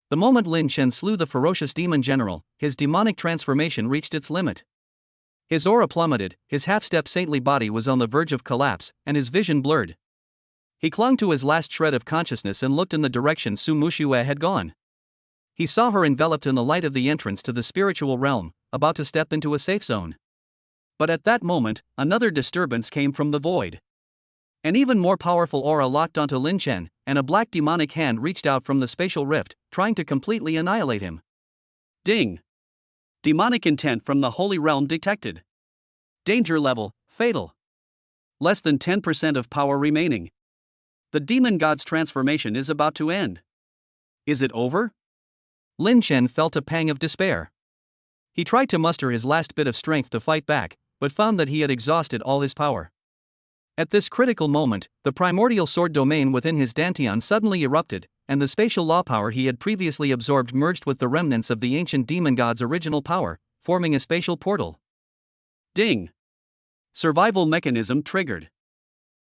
The moment Lin Chen slew the ferocious demon general, his demonic transformation reached its limit. His aura plummeted, his half-step saintly body was on the verge of collapse, and his vision blurred. He clung to his last shred of consciousness and looked in the direction Su Muxue had gone. He saw her enveloped in the light of the entrance to the spiritual realm, about to step into a safe zone. But at that moment, another disturbance came from the void. An even more powerful aura locked onto Lin Chen, and a black demonic hand reached out from the spatial rift, trying to completely annihilate him. Ding! Demonic intent from the Holy Realm detected. Danger level, fatal. Less than 10% of power remaining. The demon god's transformation is about to end. Is it over? Lin Chen felt a pang of despair. He tried to muster his last bit of strength to fight back, but found that he had exhausted all his power. At this critical moment, the primordial sword domain within his dantian suddenly erupted, and the spatial law power he had previously absorbed merged with the remnants of the ancient demon god's original power, forming a spatial portal. Ding! Survival mechanism triggered.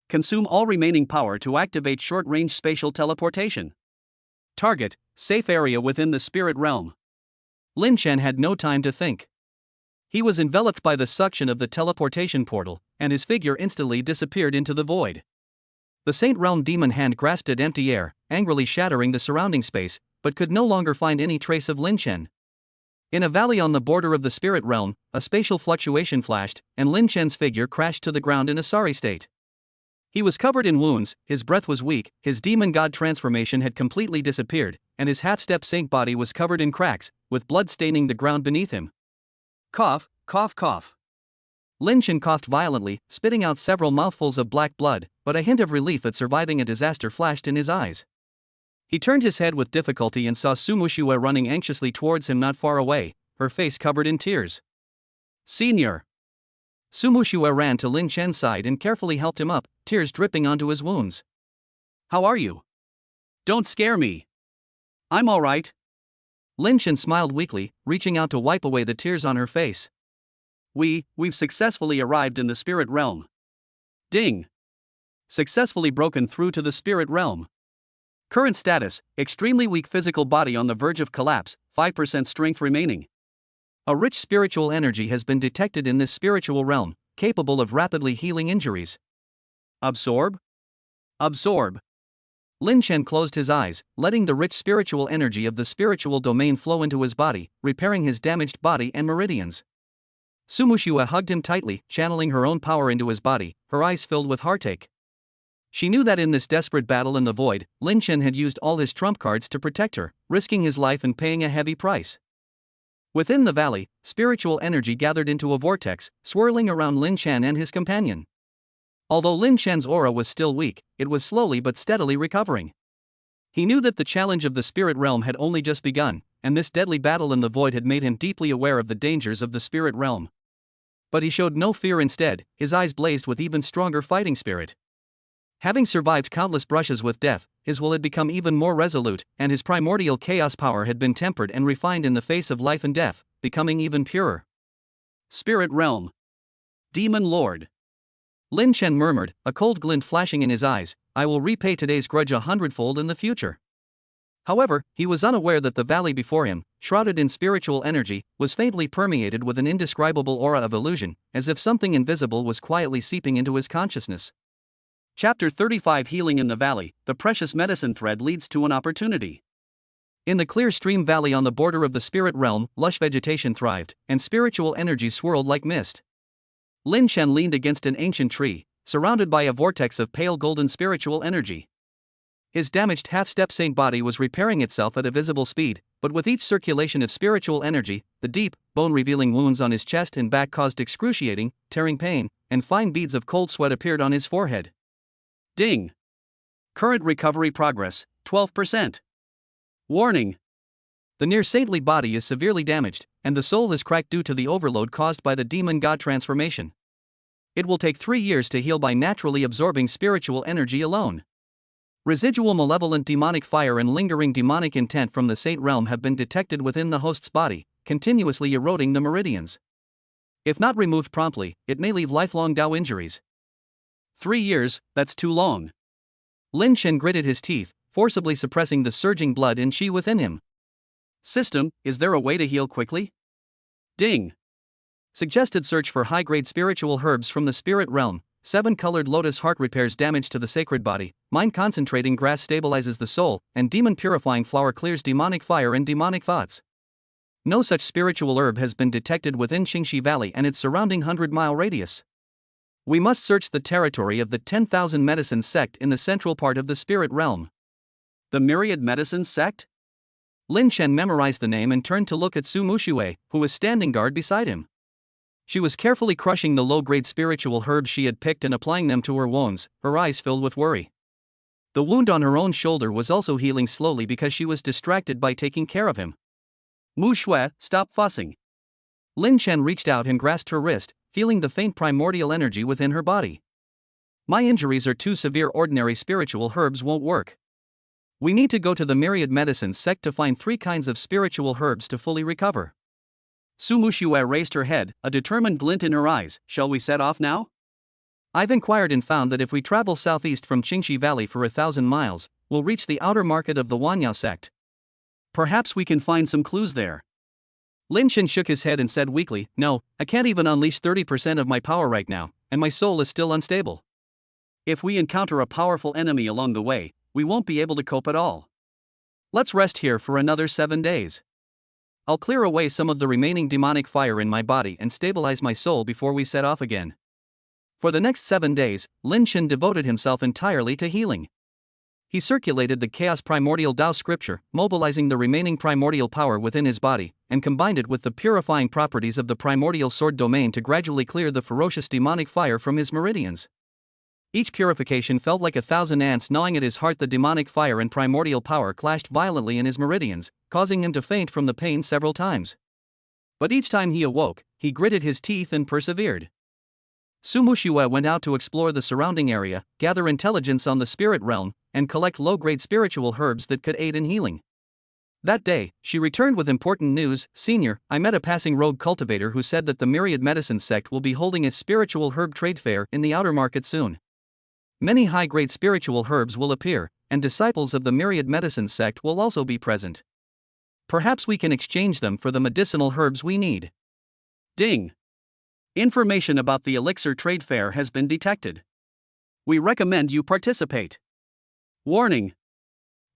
Consume all remaining power to activate short-range spatial teleportation. Target, safe area within the spirit realm. Lin Chen had no time to think. He was enveloped by the suction of the teleportation portal, and his figure instantly disappeared into the void. The Saint Realm demon hand grasped at empty air, angrily shattering the surrounding space, but could no longer find any trace of Lin Chen. In a valley on the border of the spirit realm, a spatial fluctuation flashed, and Lin Chen's figure crashed to the ground in a sorry state. He was covered in wounds, his breath was weak, his demon god transformation had completely disappeared, and his half-step saint body was covered in cracks, with blood staining the ground beneath him. Cough, cough, cough. Lin Chen coughed violently, spitting out several mouthfuls of black blood, but a hint of relief at surviving a disaster flashed in his eyes. He turned his head with difficulty and saw Su Muxue running anxiously towards him not far away, her face covered in tears. Senior! Su Muxue ran to Lin Chen's side and carefully helped him up, tears dripping onto his wounds. How are you? Don't scare me. I'm all right. Lin Chen smiled weakly, reaching out to wipe away the tears on her face. We've successfully arrived in the spirit realm. Ding! Successfully broken through to the spirit realm. Current status, extremely weak physical body on the verge of collapse, 5% strength remaining. A rich spiritual energy has been detected in this spiritual realm, capable of rapidly healing injuries. Absorb? Absorb. Lin Chen closed his eyes, letting the rich spiritual energy of the spiritual domain flow into his body, repairing his damaged body and meridians. Su Muxue hugged him tightly, channeling her own power into his body, her eyes filled with heartache. She knew that in this desperate battle in the void, Lin Chen had used all his trump cards to protect her, risking his life and paying a heavy price. Within the valley, spiritual energy gathered into a vortex, swirling around Lin Chen and his companion. Although Lin Chen's aura was still weak, it was slowly but steadily recovering. He knew that the challenge of the spirit realm had only just begun, and this deadly battle in the void had made him deeply aware of the dangers of the spirit realm. But he showed no fear. Instead, his eyes blazed with even stronger fighting spirit. Having survived countless brushes with death, his will had become even more resolute, and his primordial chaos power had been tempered and refined in the face of life and death, becoming even purer. Spirit Realm. Demon Lord. Lin Chen murmured, a cold glint flashing in his eyes, I will repay today's grudge 100-fold in the future. However, he was unaware that the valley before him, shrouded in spiritual energy, was faintly permeated with an indescribable aura of illusion, as if something invisible was quietly seeping into his consciousness. Chapter 35 Healing in the Valley, the precious medicine thread leads to an opportunity. In the clear stream valley on the border of the spirit realm, lush vegetation thrived, and spiritual energy swirled like mist. Lin Chen leaned against an ancient tree, surrounded by a vortex of pale golden spiritual energy. His damaged half-step-saint body was repairing itself at a visible speed, but with each circulation of spiritual energy, the deep, bone-revealing wounds on his chest and back caused excruciating, tearing pain, and fine beads of cold sweat appeared on his forehead. Ding! Current recovery progress, 12%. Warning! The near-saintly body is severely damaged, and the soul is cracked due to the overload caused by the demon-god transformation. It will take 3 years to heal by naturally absorbing spiritual energy alone. Residual malevolent demonic fire and lingering demonic intent from the saint realm have been detected within the host's body, continuously eroding the meridians. If not removed promptly, it may leave lifelong Dao injuries. 3 years, that's too long. Lin Chen gritted his teeth, forcibly suppressing the surging blood and qi within him. System, is there a way to heal quickly? Ding! Suggested search for high-grade spiritual herbs from the spirit realm. 7-colored lotus heart repairs damage to the sacred body, mind concentrating grass stabilizes the soul, and demon purifying flower clears demonic fire and demonic thoughts. No such spiritual herb has been detected within Qingxi Valley and its surrounding 100-mile radius. We must search the territory of the 10,000 Medicine sect in the central part of the spirit realm. The Myriad Medicine sect? Lin Chen memorized the name and turned to look at Su Muxue, who was standing guard beside him. She was carefully crushing the low-grade spiritual herbs she had picked and applying them to her wounds, her eyes filled with worry. The wound on her own shoulder was also healing slowly because she was distracted by taking care of him. Mu Shui, stop fussing. Lin Chen reached out and grasped her wrist, feeling the faint primordial energy within her body. My injuries are too severe, ordinary spiritual herbs won't work. We need to go to the Myriad Medicine sect to find 3 kinds of spiritual herbs to fully recover. Su Muxue raised her head, a determined glint in her eyes. Shall we set off now? I've inquired and found that if we travel southeast from Qingxi Valley for 1,000 miles, we'll reach the outer market of the Wanyao sect. Perhaps we can find some clues there. Lin Chen shook his head and said weakly, no, I can't even unleash 30% of my power right now, and my soul is still unstable. If we encounter a powerful enemy along the way, we won't be able to cope at all. Let's rest here for another 7 days. I'll clear away some of the remaining demonic fire in my body and stabilize my soul before we set off again. For the next 7 days, Lin Chen devoted himself entirely to healing. He circulated the Chaos Primordial Dao scripture, mobilizing the remaining primordial power within his body, and combined it with the purifying properties of the primordial sword domain to gradually clear the ferocious demonic fire from his meridians. Each purification felt like 1,000 ants gnawing at his heart. The demonic fire and primordial power clashed violently in his meridians, causing him to faint from the pain several times. But each time he awoke, he gritted his teeth and persevered. Su Muxue went out to explore the surrounding area, gather intelligence on the spirit realm, and collect low-grade spiritual herbs that could aid in healing. That day, she returned with important news. Senior, I met a passing rogue cultivator who said that the Myriad Medicine sect will be holding a spiritual herb trade fair in the outer market soon. Many high-grade spiritual herbs will appear, and disciples of the Myriad Medicine sect will also be present. Perhaps we can exchange them for the medicinal herbs we need. Ding! Information about the Elixir Trade Fair has been detected. We recommend you participate. Warning!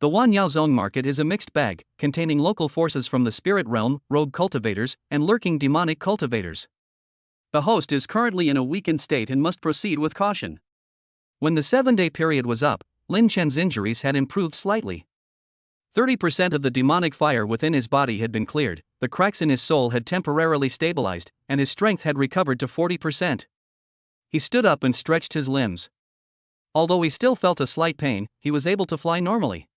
The Wanyao Zone Market is a mixed bag, containing local forces from the spirit realm, rogue cultivators, and lurking demonic cultivators. The host is currently in a weakened state and must proceed with caution. When the 7-day period was up, Lin Chen's injuries had improved slightly. 30% of the demonic fire within his body had been cleared, the cracks in his soul had temporarily stabilized, and his strength had recovered to 40%. He stood up and stretched his limbs. Although he still felt a slight pain, he was able to fly normally.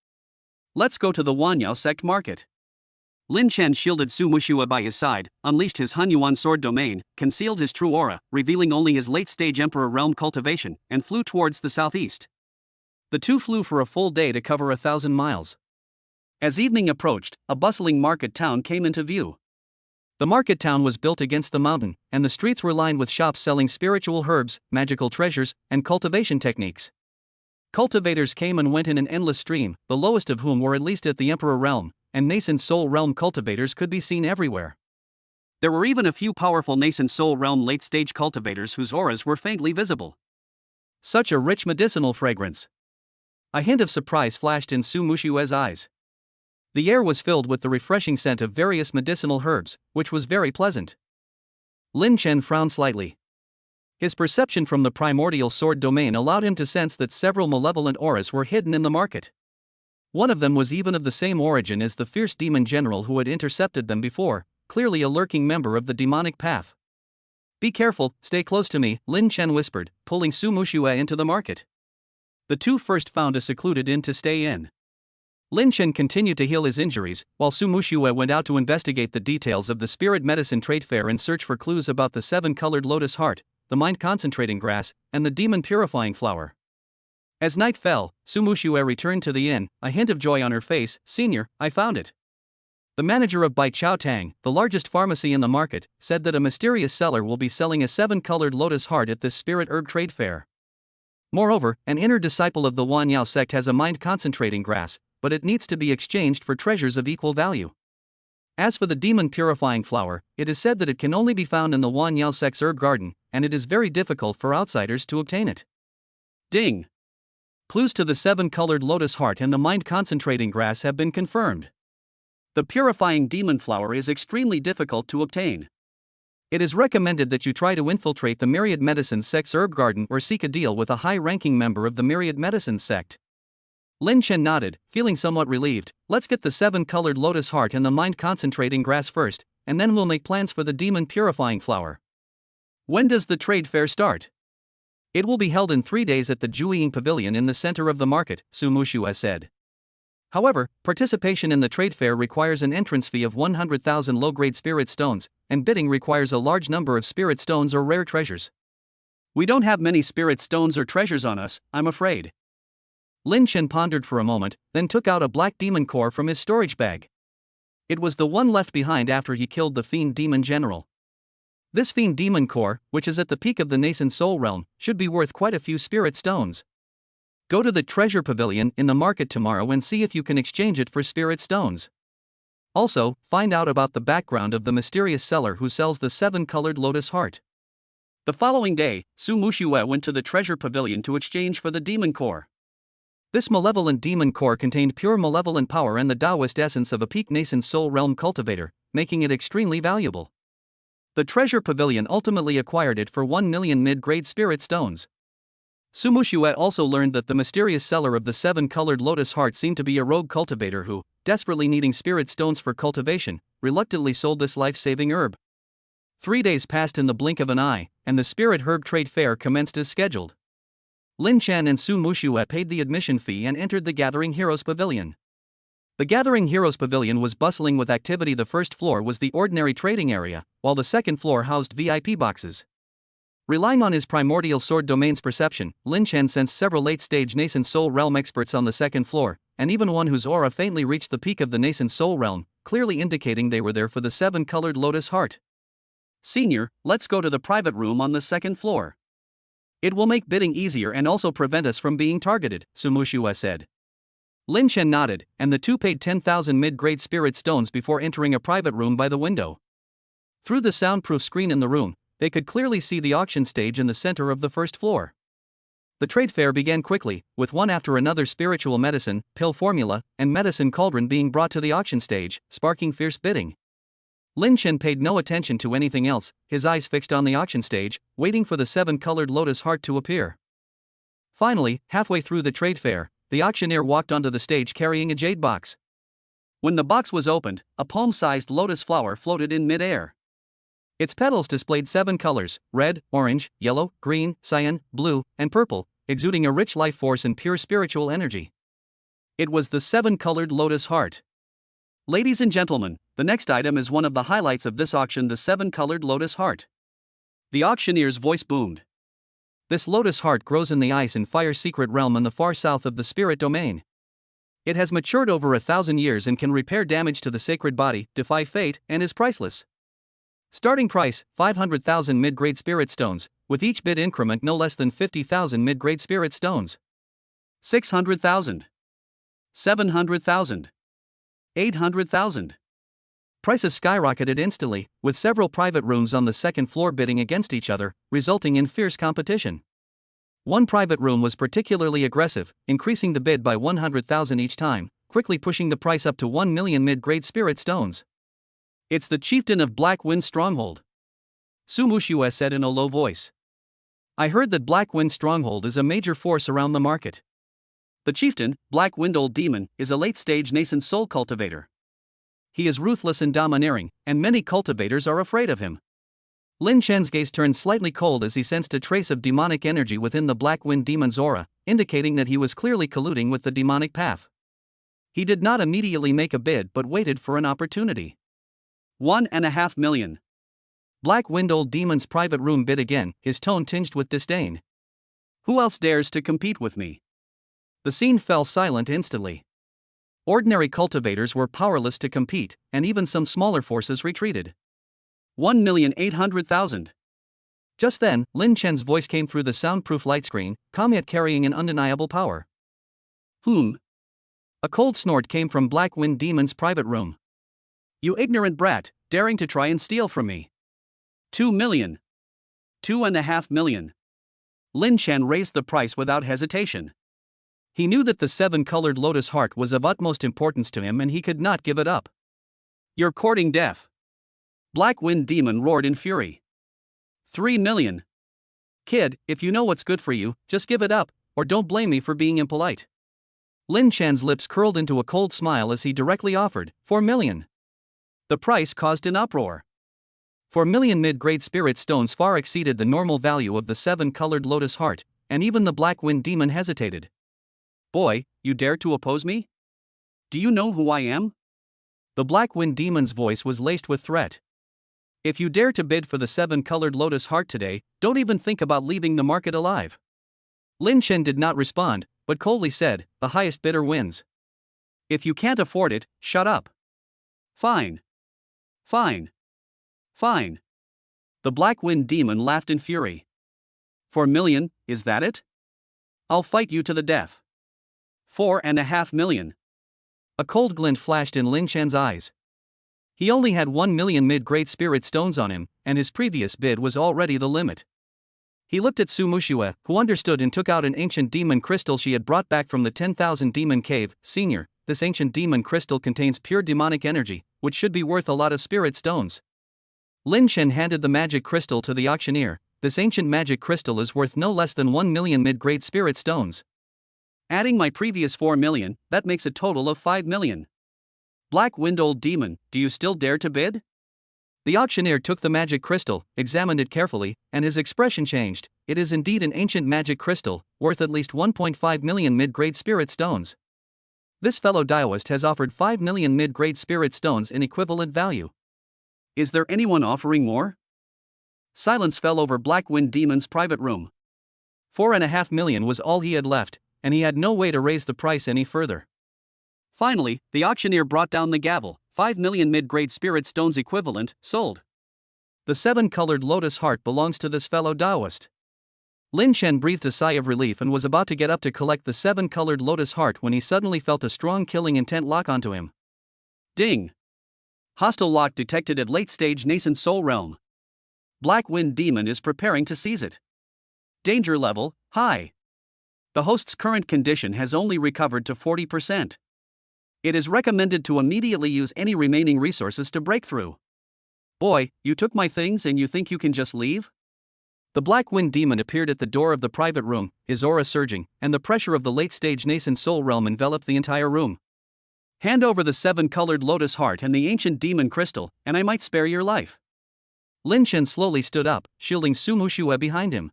Let's go to the Wanyao sect market. Lin Chen shielded Su Mushua by his side, unleashed his Hunyuan sword domain, concealed his true aura, revealing only his late-stage Emperor realm cultivation, and flew towards the southeast. The two flew for a full day to cover 1,000 miles. As evening approached, a bustling market town came into view. The market town was built against the mountain, and the streets were lined with shops selling spiritual herbs, magical treasures, and cultivation techniques. Cultivators came and went in an endless stream, the lowest of whom were at least at the Emperor realm, and nascent soul realm cultivators could be seen everywhere. There were even a few powerful nascent soul realm late-stage cultivators whose auras were faintly visible. Such a rich medicinal fragrance. A hint of surprise flashed in Su Mushua's eyes. The air was filled with the refreshing scent of various medicinal herbs, which was very pleasant. Lin Chen frowned slightly. His perception from the primordial sword domain allowed him to sense that several malevolent auras were hidden in the market. One of them was even of the same origin as the fierce demon general who had intercepted them before, clearly a lurking member of the demonic path. "Be careful, stay close to me," Lin Chen whispered, pulling Su Mushua into the market. The two first found a secluded inn to stay in. Lin Chen continued to heal his injuries, while Su Mushua went out to investigate the details of the spirit medicine trade fair and search for clues about the 7-colored lotus heart, the mind-concentrating grass, and the demon-purifying flower. As night fell, Su Mushua returned to the inn, a hint of joy on her face. "Senior, I found it." The manager of Bai Chao Tang, the largest pharmacy in the market, said that a mysterious seller will be selling a 7-colored lotus heart at this spirit herb trade fair. Moreover, an inner disciple of the Wanyao sect has a mind-concentrating grass, but it needs to be exchanged for treasures of equal value. As for the demon-purifying flower, it is said that it can only be found in the Wanyao sect's herb garden, and it is very difficult for outsiders to obtain it. Ding! Clues to the 7-colored lotus heart and the mind-concentrating grass have been confirmed. The purifying demon flower is extremely difficult to obtain. It is recommended that you try to infiltrate the Myriad Medicines sect's herb garden or seek a deal with a high-ranking member of the Myriad Medicines sect. Lin Chen nodded, feeling somewhat relieved. "Let's get the 7-colored lotus heart and the mind-concentrating grass first, and then we'll make plans for the demon-purifying flower." "When does the trade fair start?" "It will be held in 3 days at the Jueying Pavilion in the center of the market," Su Mushua said. "However, participation in the trade fair requires an entrance fee of 100,000 low-grade spirit stones, and bidding requires a large number of spirit stones or rare treasures. We don't have many spirit stones or treasures on us, I'm afraid." Lin Chen pondered for a moment, then took out a black demon core from his storage bag. It was the one left behind after he killed the fiend demon general. This fiend demon core, which is at the peak of the nascent soul realm, should be worth quite a few spirit stones. Go to the treasure pavilion in the market tomorrow and see if you can exchange it for spirit stones. Also, find out about the background of the mysterious seller who sells the 7-colored lotus heart. The following day, Su Mushua went to the treasure pavilion to exchange for the demon core. This malevolent demon core contained pure malevolent power and the Taoist essence of a peak nascent soul realm cultivator, making it extremely valuable. The treasure pavilion ultimately acquired it for 1 million mid-grade spirit stones. Su Mushua also learned that the mysterious seller of the 7-colored lotus heart seemed to be a rogue cultivator who, desperately needing spirit stones for cultivation, reluctantly sold this life-saving herb. 3 days passed in the blink of an eye, and the spirit herb trade fair commenced as scheduled. Lin Chen and Su Mushua paid the admission fee and entered the Gathering Heroes Pavilion. The Gathering Heroes Pavilion was bustling with activity. The first floor was the ordinary trading area, while the second floor housed VIP boxes. Relying on his primordial sword domain's perception, Lin Chen sensed several late-stage nascent soul realm experts on the second floor, and even one whose aura faintly reached the peak of the nascent soul realm, clearly indicating they were there for the 7-colored lotus heart. "Senior, let's go to the private room on the second floor. It will make bidding easier and also prevent us from being targeted," Su Mushua said. Lin Chen nodded, and the two paid 10,000 mid-grade spirit stones before entering a private room by the window. Through the soundproof screen in the room, they could clearly see the auction stage in the center of the first floor. The trade fair began quickly, with one after another spiritual medicine, pill formula, and medicine cauldron being brought to the auction stage, sparking fierce bidding. Lin Chen paid no attention to anything else, his eyes fixed on the auction stage, waiting for the 7-colored lotus heart to appear. Finally, halfway through the trade fair, the auctioneer walked onto the stage carrying a jade box. When the box was opened, a palm-sized lotus flower floated in mid-air. Its petals displayed 7 colors: red, orange, yellow, green, cyan, blue, and purple, exuding a rich life force and pure spiritual energy. It was the 7-colored lotus heart. Ladies and gentlemen, the next item is one of the highlights of this auction: the 7-colored lotus heart. The auctioneer's voice boomed. This lotus heart grows in the ice and fire secret realm in the far south of the spirit domain. It has matured over 1,000 years and can repair damage to the sacred body, defy fate, and is priceless. Starting price, 500,000 mid-grade spirit stones, with each bid increment no less than 50,000 mid-grade spirit stones. 600,000. 700,000. 800,000. Prices skyrocketed instantly, with several private rooms on the second floor bidding against each other, resulting in fierce competition. One private room was particularly aggressive, increasing the bid by 100,000 each time, quickly pushing the price up to 1 million mid-grade spirit stones. It's the chieftain of Black Wind's stronghold, Sumushue said in a low voice. I heard that Black Wind Stronghold is a major force around the market. The chieftain, Black Wind Old Demon, is a late-stage nascent soul cultivator. He is ruthless and domineering, and many cultivators are afraid of him. Lin Chen's gaze turned slightly cold as he sensed a trace of demonic energy within the Black Wind Demon's aura, indicating that he was clearly colluding with the demonic path. He did not immediately make a bid but waited for an opportunity. 1.5 million. Black Wind Old Demon's private room bid again, his tone tinged with disdain. Who else dares to compete with me? The scene fell silent instantly. Ordinary cultivators were powerless to compete, and even some smaller forces retreated. 1,800,000. Just then, Lin Chen's voice came through the soundproof light screen, calm yet carrying an undeniable power. A cold snort came from Black Wind Demon's private room. You ignorant brat, daring to try and steal from me. 2 million. 2.5 million. Lin Chen raised the price without hesitation. He knew that the 7-colored lotus heart was of utmost importance to him and he could not give it up. You're courting death. Black Wind Demon roared in fury. 3 million. Kid, if you know what's good for you, just give it up, or don't blame me for being impolite. Lin Chen's lips curled into a cold smile as he directly offered 4 million. The price caused an uproar. 4 million mid-grade spirit stones far exceeded the normal value of the 7-colored lotus heart, and even the Black Wind Demon hesitated. Boy, you dare to oppose me? Do you know who I am? The Black Wind Demon's voice was laced with threat. If you dare to bid for the 7-colored lotus heart today, don't even think about leaving the market alive. Lin Chen did not respond, but coldly said, the highest bidder wins. If you can't afford it, shut up. Fine. Fine. Fine. The Black Wind Demon laughed in fury. 4 million, is that it? I'll fight you to the death. 4.5 million. A cold glint flashed in Lin Chen's eyes. He only had 1 million mid-grade spirit stones on him, and his previous bid was already the limit. He looked at Sumushue, who understood and took out an ancient demon crystal she had brought back from the 10,000 Demon Cave. Senior, this ancient demon crystal contains pure demonic energy, which should be worth a lot of spirit stones. Lin Chen handed the magic crystal to the auctioneer. This ancient magic crystal is worth no less than 1 million mid-grade spirit stones. Adding my previous 4 million, that makes a total of 5 million. Black Wind Old Demon, do you still dare to bid? The auctioneer took the magic crystal, examined it carefully, and his expression changed. It is indeed an ancient magic crystal, worth at least 1.5 million mid-grade spirit stones. This fellow Daoist has offered 5 million mid-grade spirit stones in equivalent value. Is there anyone offering more? Silence fell over Black Wind Demon's private room. 4.5 million was all he had left, and he had no way to raise the price any further. Finally, the auctioneer brought down the gavel. 5 million mid-grade spirit stones equivalent, sold. The 7-colored lotus heart belongs to this fellow Daoist. Lin Chen breathed a sigh of relief and was about to get up to collect the 7-colored lotus heart when he suddenly felt a strong killing intent lock onto him. Ding! Hostile lock detected at late-stage nascent soul realm. Black Wind Demon is preparing to seize it. Danger level, high. The host's current condition has only recovered to 40%. It is recommended to immediately use any remaining resources to break through. Boy, you took my things and you think you can just leave? The Black Wind Demon appeared at the door of the private room, his aura surging, and the pressure of the late-stage nascent soul realm enveloped the entire room. Hand over the 7-colored lotus heart and the ancient demon crystal, and I might spare your life. Lin Chen slowly stood up, shielding Su Muxue behind him.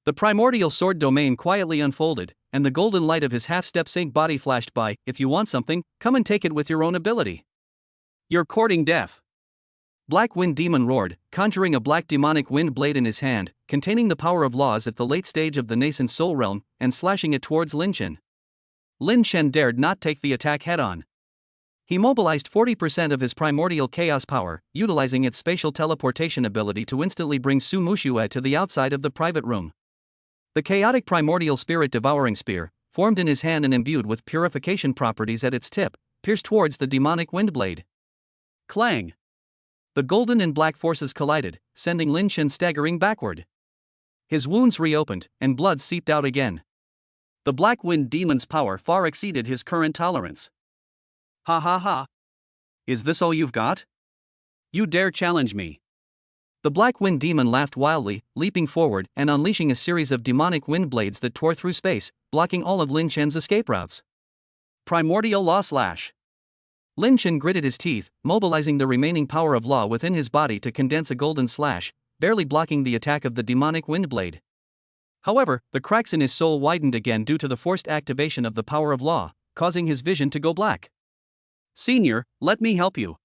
The primordial sword domain quietly unfolded, and the golden light of his half-step sync body flashed by. If you want something, come and take it with your own ability. You're courting death. Black Wind Demon roared, conjuring a black demonic wind blade in his hand, containing the power of laws at the late stage of the nascent soul realm, and slashing it towards Lin Chen. Lin Chen dared not take the attack head-on. He mobilized 40% of his primordial chaos power, utilizing its spatial teleportation ability to instantly bring Su Muxue to the outside of the private room. The chaotic primordial spirit devouring spear, formed in his hand and imbued with purification properties at its tip, pierced towards the demonic wind blade. Clang! The golden and black forces collided, sending Lin Chen staggering backward. His wounds reopened, and blood seeped out again. The Black Wind Demon's power far exceeded his current tolerance. Ha ha ha! Is this all you've got? You dare challenge me? The Black Wind Demon laughed wildly, leaping forward and unleashing a series of demonic wind blades that tore through space, blocking all of Lin Chen's escape routes. Primordial Law Slash. Lin Chen gritted his teeth, mobilizing the remaining power of law within his body to condense a golden slash, barely blocking the attack of the demonic wind blade. However, the cracks in his soul widened again due to the forced activation of the power of law, causing his vision to go black. Senior, let me help you.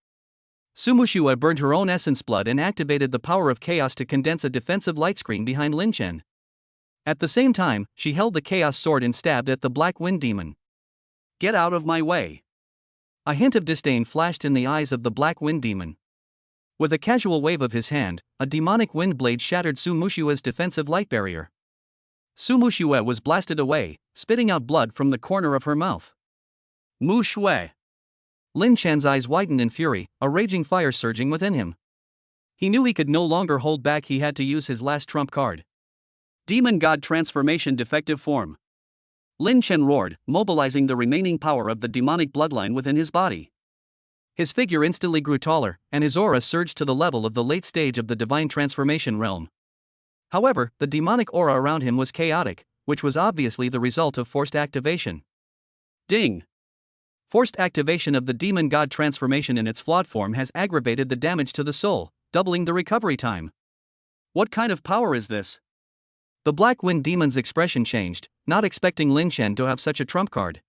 Su Muxue burned her own essence blood and activated the power of chaos to condense a defensive light screen behind Lin Chen. At the same time, she held the chaos sword and stabbed at the Black Wind Demon. Get out of my way. A hint of disdain flashed in the eyes of the Black Wind Demon. With a casual wave of his hand, a demonic wind blade shattered Su Muxue's defensive light barrier. Su Muxue was blasted away, spitting out blood from the corner of her mouth. Muxue! Lin Chen's eyes widened in fury, a raging fire surging within him. He knew he could no longer hold back. He had to use his last trump card. Demon God Transformation Defective Form. Lin Chen roared, mobilizing the remaining power of the demonic bloodline within his body. His figure instantly grew taller, and his aura surged to the level of the late stage of the divine transformation realm. However, the demonic aura around him was chaotic, which was obviously the result of forced activation. Ding! Forced activation of the demon god transformation in its flawed form has aggravated the damage to the soul, doubling the recovery time. What kind of power is this? The Black Wind Demon's expression changed, not expecting Lin Chen to have such a trump card.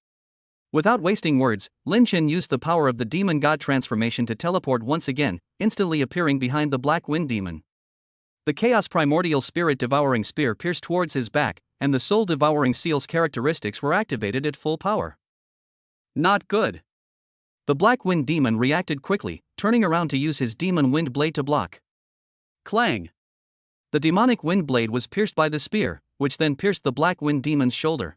Without wasting words, Lin Chen used the power of the demon god transformation to teleport once again, instantly appearing behind the Black Wind Demon. The Chaos Primordial Spirit Devouring Spear pierced towards his back, and the Soul Devouring Seal's characteristics were activated at full power. Not good. The Black Wind Demon reacted quickly, turning around to use his Demon Wind Blade to block. Clang! The demonic wind blade was pierced by the spear, which then pierced the Black Wind Demon's shoulder.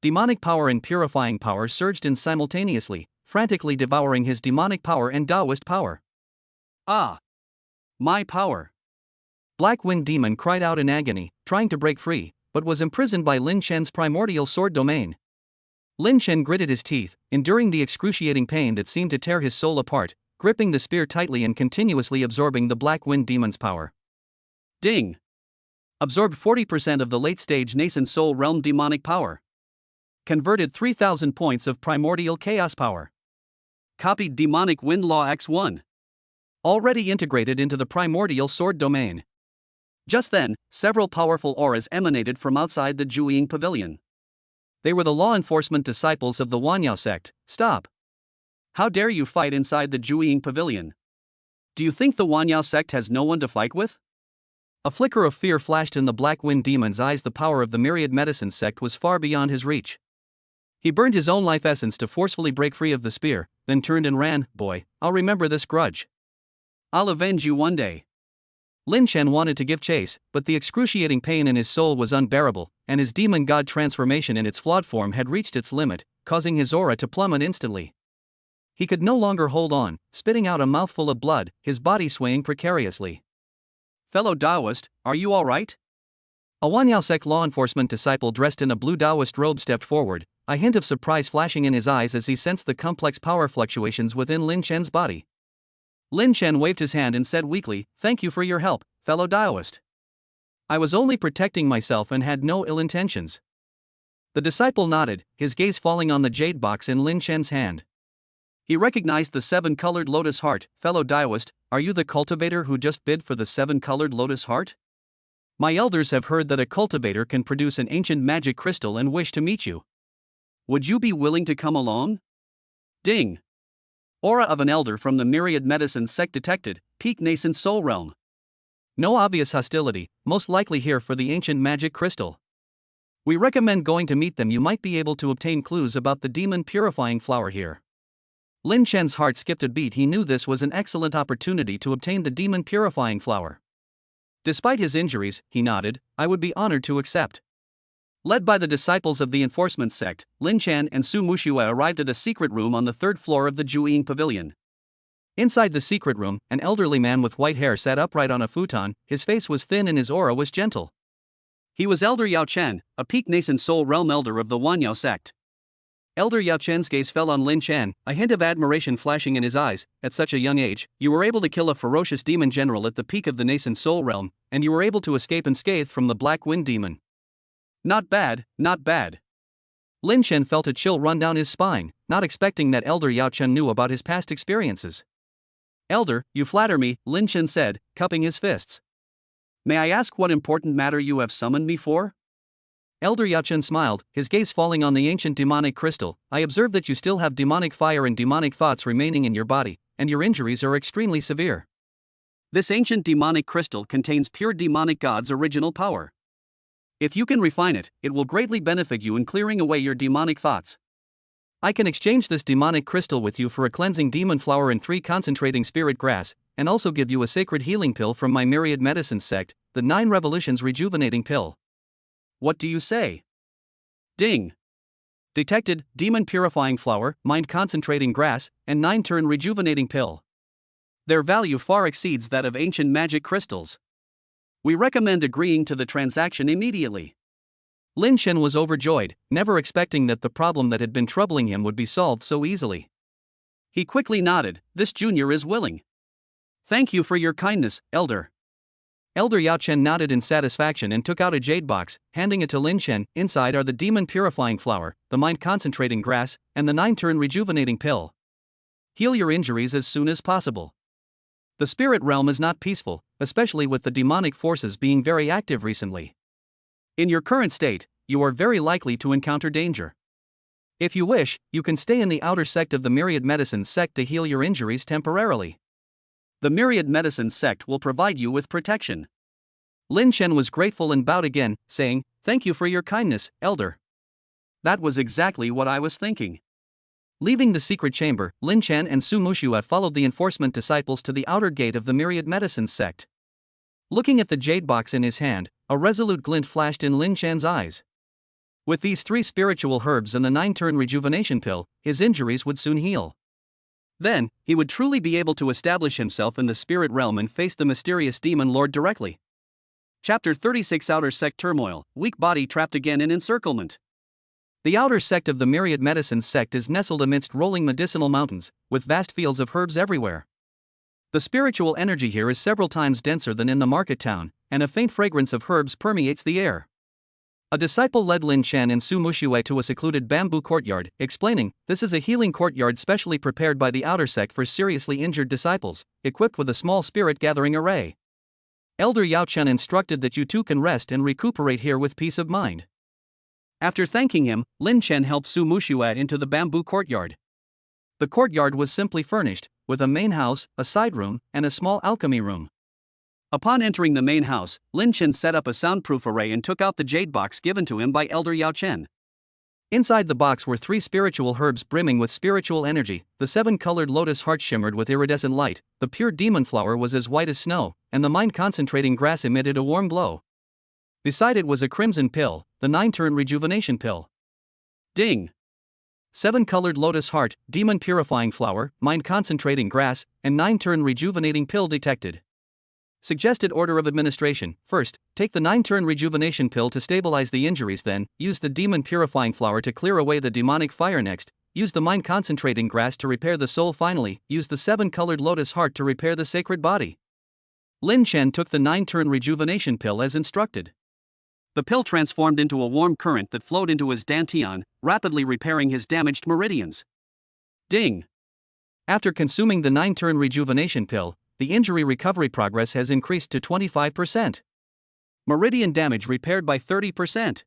Demonic power and purifying power surged in simultaneously, frantically devouring his demonic power and Taoist power. Ah! My power! Black Wind Demon cried out in agony, trying to break free, but was imprisoned by Lin Chen's primordial sword domain. Lin Chen gritted his teeth, enduring the excruciating pain that seemed to tear his soul apart, gripping the spear tightly and continuously absorbing the Black Wind Demon's power. Ding! Absorbed 40% of the late-stage nascent soul realm demonic power. Converted 3,000 points of primordial chaos power. Copied demonic wind law X1. Already integrated into the primordial sword domain. Just then, several powerful auras emanated from outside the Zhuiying Pavilion. They were the law enforcement disciples of the Wanyao sect. Stop! How dare you fight inside the Zhuiying Pavilion? Do you think the Wanyao sect has no one to fight with? A flicker of fear flashed in the Black Wind Demon's eyes. The power of the Myriad Medicine sect was far beyond his reach. He burned his own life essence to forcefully break free of the spear, then turned and ran. Boy, I'll remember this grudge. I'll avenge you one day. Lin Chen wanted to give chase, but the excruciating pain in his soul was unbearable, and his demon god transformation in its flawed form had reached its limit, causing his aura to plummet instantly. He could no longer hold on, spitting out a mouthful of blood, his body swaying precariously. Fellow Taoist, are you all right? A Wanyao sect law enforcement disciple dressed in a blue Taoist robe stepped forward, a hint of surprise flashing in his eyes as he sensed the complex power fluctuations within Lin Chen's body. Lin Chen waved his hand and said weakly, "Thank you for your help, fellow Taoist." I was only protecting myself and had no ill intentions. The disciple nodded, his gaze falling on the jade box in Lin Chen's hand. He recognized the seven-colored lotus heart. Fellow Daoist, are you the cultivator who just bid for the seven-colored lotus heart? My elders have heard that a cultivator can produce an ancient magic crystal and wish to meet you. Would you be willing to come along? Ding! Aura of an elder from the Myriad Medicine sect detected, peak nascent soul realm. No obvious hostility, most likely here for the ancient magic crystal. We recommend going to meet them. You might be able to obtain clues about the demon purifying flower here. Lin Chen's heart skipped a beat. He knew this was an excellent opportunity to obtain the demon purifying flower. Despite his injuries, he nodded, I would be honored to accept. Led by the disciples of the enforcement sect, Lin Chen and Su Muxue arrived at a secret room on the third floor of the Jueying Pavilion. Inside the secret room, an elderly man with white hair sat upright on a futon. His face was thin and his aura was gentle. He was Elder Yao Chen, a peak nascent soul realm elder of the Wanyao sect. Elder Yao Chen's gaze fell on Lin Chen, a hint of admiration flashing in his eyes. At such a young age, you were able to kill a ferocious demon general at the peak of the nascent soul realm, and you were able to escape unscathed from the Black Wind demon. Not bad, not bad. Lin Chen felt a chill run down his spine, not expecting that Elder Yao Chen knew about his past experiences. Elder, you flatter me, Lin Chen said, cupping his fists. May I ask what important matter you have summoned me for? Elder Yao Chen smiled, his gaze falling on the ancient demonic crystal. I observe that you still have demonic fire and demonic thoughts remaining in your body, and your injuries are extremely severe. This ancient demonic crystal contains pure demonic god's original power. If you can refine it, it will greatly benefit you in clearing away your demonic thoughts. I can exchange this demonic crystal with you for a cleansing demon flower and 3 concentrating spirit grass, and also give you a sacred healing pill from my Myriad Medicine sect, the 9 Revolutions rejuvenating pill. What do you say? Ding! Detected, demon purifying flower, mind concentrating grass, and 9-turn rejuvenating pill. Their value far exceeds that of ancient magic crystals. We recommend agreeing to the transaction immediately. Lin Chen was overjoyed, never expecting that the problem that had been troubling him would be solved so easily. He quickly nodded, this junior is willing. Thank you for your kindness, Elder. Elder Yao Chen nodded in satisfaction and took out a jade box, handing it to Lin Chen. Inside are the demon purifying flower, the mind concentrating grass, and the 9-turn rejuvenating pill. Heal your injuries as soon as possible. The spirit realm is not peaceful, especially with the demonic forces being very active recently. In your current state, you are very likely to encounter danger. If you wish, you can stay in the outer sect of the Myriad Medicine sect to heal your injuries temporarily. The Myriad Medicine sect will provide you with protection. Lin Chen was grateful and bowed again, saying, Thank you for your kindness, Elder. That was exactly what I was thinking. Leaving the secret chamber, Lin Chen and Su Muxue followed the enforcement disciples to the outer gate of the Myriad Medicine sect. Looking at the jade box in his hand, a resolute glint flashed in Lin Chen's eyes. With these 3 spiritual herbs and the 9-turn rejuvenation pill, his injuries would soon heal. Then, he would truly be able to establish himself in the spirit realm and face the mysterious demon lord directly. Chapter 36 Outer Sect Turmoil, Weak Body Trapped Again in Encirclement. The outer sect of the Myriad Medicine sect is nestled amidst rolling medicinal mountains, with vast fields of herbs everywhere. The spiritual energy here is several times denser than in the market town, and a faint fragrance of herbs permeates the air. A disciple led Lin Chen and Su Muxue to a secluded bamboo courtyard, explaining, this is a healing courtyard specially prepared by the outer sect for seriously injured disciples, equipped with a small spirit-gathering array. Elder Yao Chen instructed that you too can rest and recuperate here with peace of mind. After thanking him, Lin Chen helped Su Muxue into the bamboo courtyard. The courtyard was simply furnished, with a main house, a side room, and a small alchemy room. Upon entering the main house, Lin Chen set up a soundproof array and took out the jade box given to him by Elder Yao Chen. Inside the box were 3 spiritual herbs brimming with spiritual energy. The 7-colored lotus heart shimmered with iridescent light, the pure demon flower was as white as snow, and the mind-concentrating grass emitted a warm glow. Beside it was a crimson pill, the 9-turn rejuvenation pill. Ding! 7-colored lotus heart, demon purifying flower, mind-concentrating grass, and 9-turn rejuvenating pill detected. Suggested order of administration. First, take the 9-turn rejuvenation pill to stabilize the injuries. Then, use the demon purifying flower to clear away the demonic fire. Next, use the mind concentrating grass to repair the soul. Finally, use the 7-colored lotus heart to repair the sacred body. Lin Chen took the 9-turn rejuvenation pill as instructed. The pill transformed into a warm current that flowed into his dantian, rapidly repairing his damaged meridians. Ding! After consuming the 9-turn rejuvenation pill, the injury recovery progress has increased to 25%. Meridian damage repaired by 30%.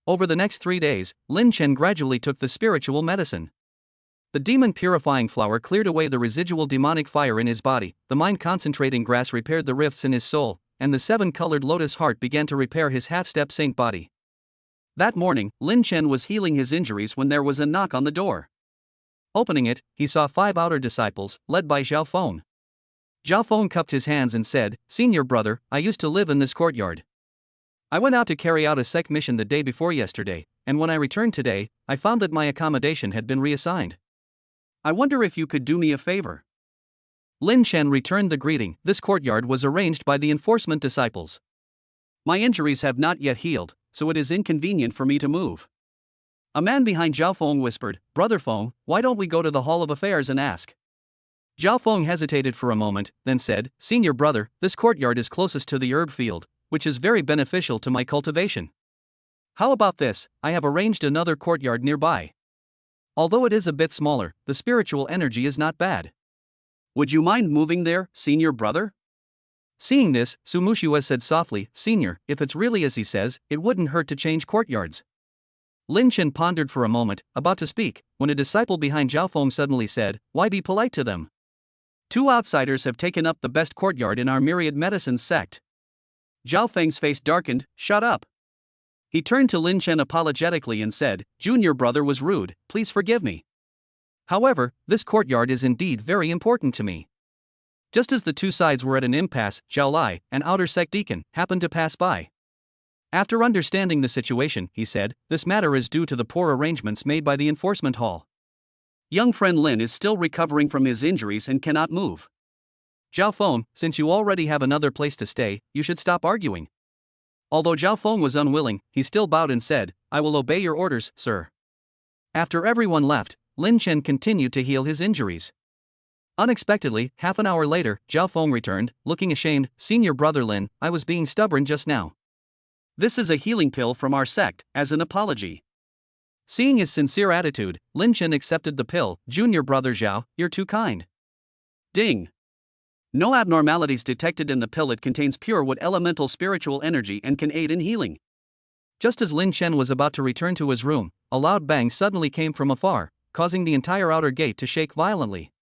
Over the next 3 days, Lin Chen gradually took the spiritual medicine. The demon purifying flower cleared away the residual demonic fire in his body, the mind concentrating grass repaired the rifts in his soul, and the 7-colored lotus heart began to repair his half-step saint body. That morning, Lin Chen was healing his injuries when there was a knock on the door. Opening it, he saw 5 outer disciples, led by Zhao Feng. Zhao Feng cupped his hands and said, "Senior brother, I used to live in this courtyard. I went out to carry out a sect mission the day before yesterday, and when I returned today, I found that my accommodation had been reassigned. I wonder if you could do me a favor." Lin Chen returned the greeting. This courtyard was arranged by the enforcement disciples. My injuries have not yet healed, so it is inconvenient for me to move. A man behind Zhao Feng whispered, "Brother Feng, why don't we go to the Hall of Affairs and ask?" Zhao Feng hesitated for a moment, then said, "Senior brother, this courtyard is closest to the herb field, which is very beneficial to my cultivation. How about this? I have arranged another courtyard nearby. Although it is a bit smaller, the spiritual energy is not bad. Would you mind moving there, senior brother?" Seeing this, Su Mushue said softly, "Senior, if it's really as he says, it wouldn't hurt to change courtyards." Lin Chen pondered for a moment, about to speak, when a disciple behind Zhao Feng suddenly said, "Why be polite to them? 2 outsiders have taken up the best courtyard in our myriad medicines sect." Zhao Feng's face darkened. "Shut up." He turned to Lin Chen apologetically and said, "Junior brother was rude, please forgive me. However, this courtyard is indeed very important to me." Just as the 2 sides were at an impasse, Zhao Lai, an outer sect deacon, happened to pass by. After understanding the situation, he said, "This matter is due to the poor arrangements made by the enforcement hall. Young friend Lin is still recovering from his injuries and cannot move. Zhao Feng, since you already have another place to stay, you should stop arguing." Although Zhao Feng was unwilling, he still bowed and said, "I will obey your orders, sir." After everyone left, Lin Chen continued to heal his injuries. Unexpectedly, half an hour later, Zhao Feng returned, looking ashamed. "Senior brother Lin, I was being stubborn just now. This is a healing pill from our sect, as an apology." Seeing his sincere attitude, Lin Chen accepted the pill. "Junior brother Zhao, you're too kind." Ding! No abnormalities detected in the pill. It contains pure wood elemental spiritual energy and can aid in healing. Just as Lin Chen was about to return to his room, a loud bang suddenly came from afar, causing the entire outer gate to shake violently.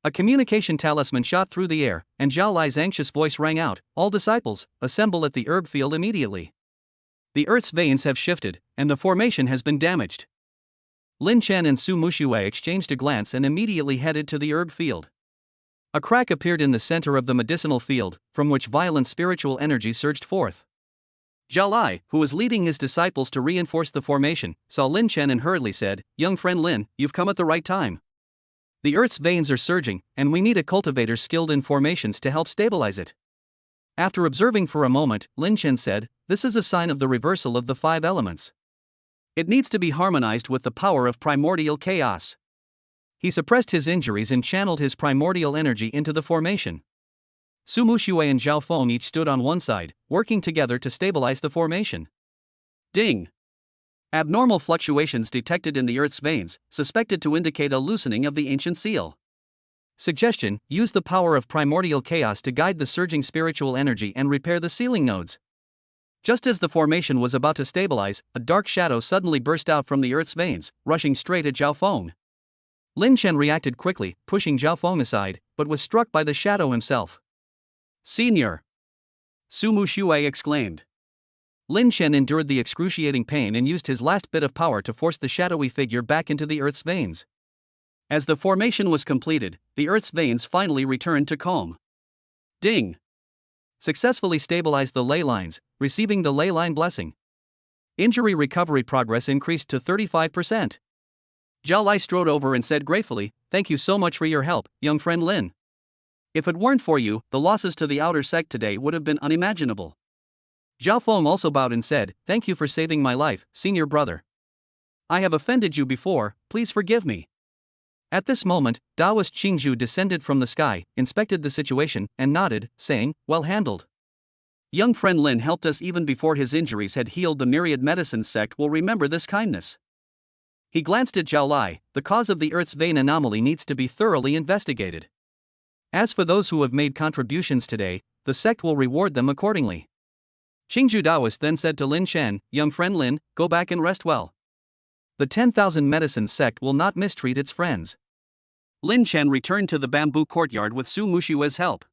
A communication talisman shot through the air, and Zhao Lai's anxious voice rang out, "All disciples, assemble at the herb field immediately. The earth's veins have shifted, and the formation has been damaged." Lin Chen and Su Mushue exchanged a glance and immediately headed to the herb field. A crack appeared in the center of the medicinal field, from which violent spiritual energy surged forth. Zhao Lai, who was leading his disciples to reinforce the formation, saw Lin Chen and hurriedly said, "Young friend Lin, you've come at the right time. The earth's veins are surging, and we need a cultivator skilled in formations to help stabilize it." After observing for a moment, Lin Chen said, "This is a sign of the reversal of the 5 elements. It needs to be harmonized with the power of primordial chaos." He suppressed his injuries and channeled his primordial energy into the formation. Su Mushue and Zhao Feng each stood on one side, working together to stabilize the formation. Ding! Abnormal fluctuations detected in the earth's veins, suspected to indicate a loosening of the ancient seal. Suggestion: use the power of primordial chaos to guide the surging spiritual energy and repair the sealing nodes. Just as the formation was about to stabilize, a dark shadow suddenly burst out from the earth's veins, rushing straight at Zhao Feng. Lin Chen reacted quickly, pushing Zhao Feng aside, but was struck by the shadow himself. "Senior!" Su Mushue exclaimed. Lin Chen endured the excruciating pain and used his last bit of power to force the shadowy figure back into the earth's veins. As the formation was completed, the earth's veins finally returned to calm. Ding! Successfully stabilized the ley lines, receiving the ley line blessing. Injury recovery progress increased to 35%. Zhao Lai strode over and said gratefully, "Thank you so much for your help, young friend Lin. If it weren't for you, the losses to the outer sect today would have been unimaginable." Zhao Feng also bowed and said, "Thank you for saving my life, senior brother. I have offended you before, please forgive me." At this moment, Taoist Qingzhu descended from the sky, inspected the situation, and nodded, saying, "Well handled. Young friend Lin helped us even before his injuries had healed. The myriad medicine sect will remember this kindness." He glanced at Zhao Lai. "The cause of the Earth's vein anomaly needs to be thoroughly investigated. As for those who have made contributions today, the sect will reward them accordingly." Qingzhu Taoist then said to Lin Shen, "Young friend Lin, go back and rest well. The 10,000 medicine sect will not mistreat its friends." Lin Chen returned to the bamboo courtyard with Su Mushue's help.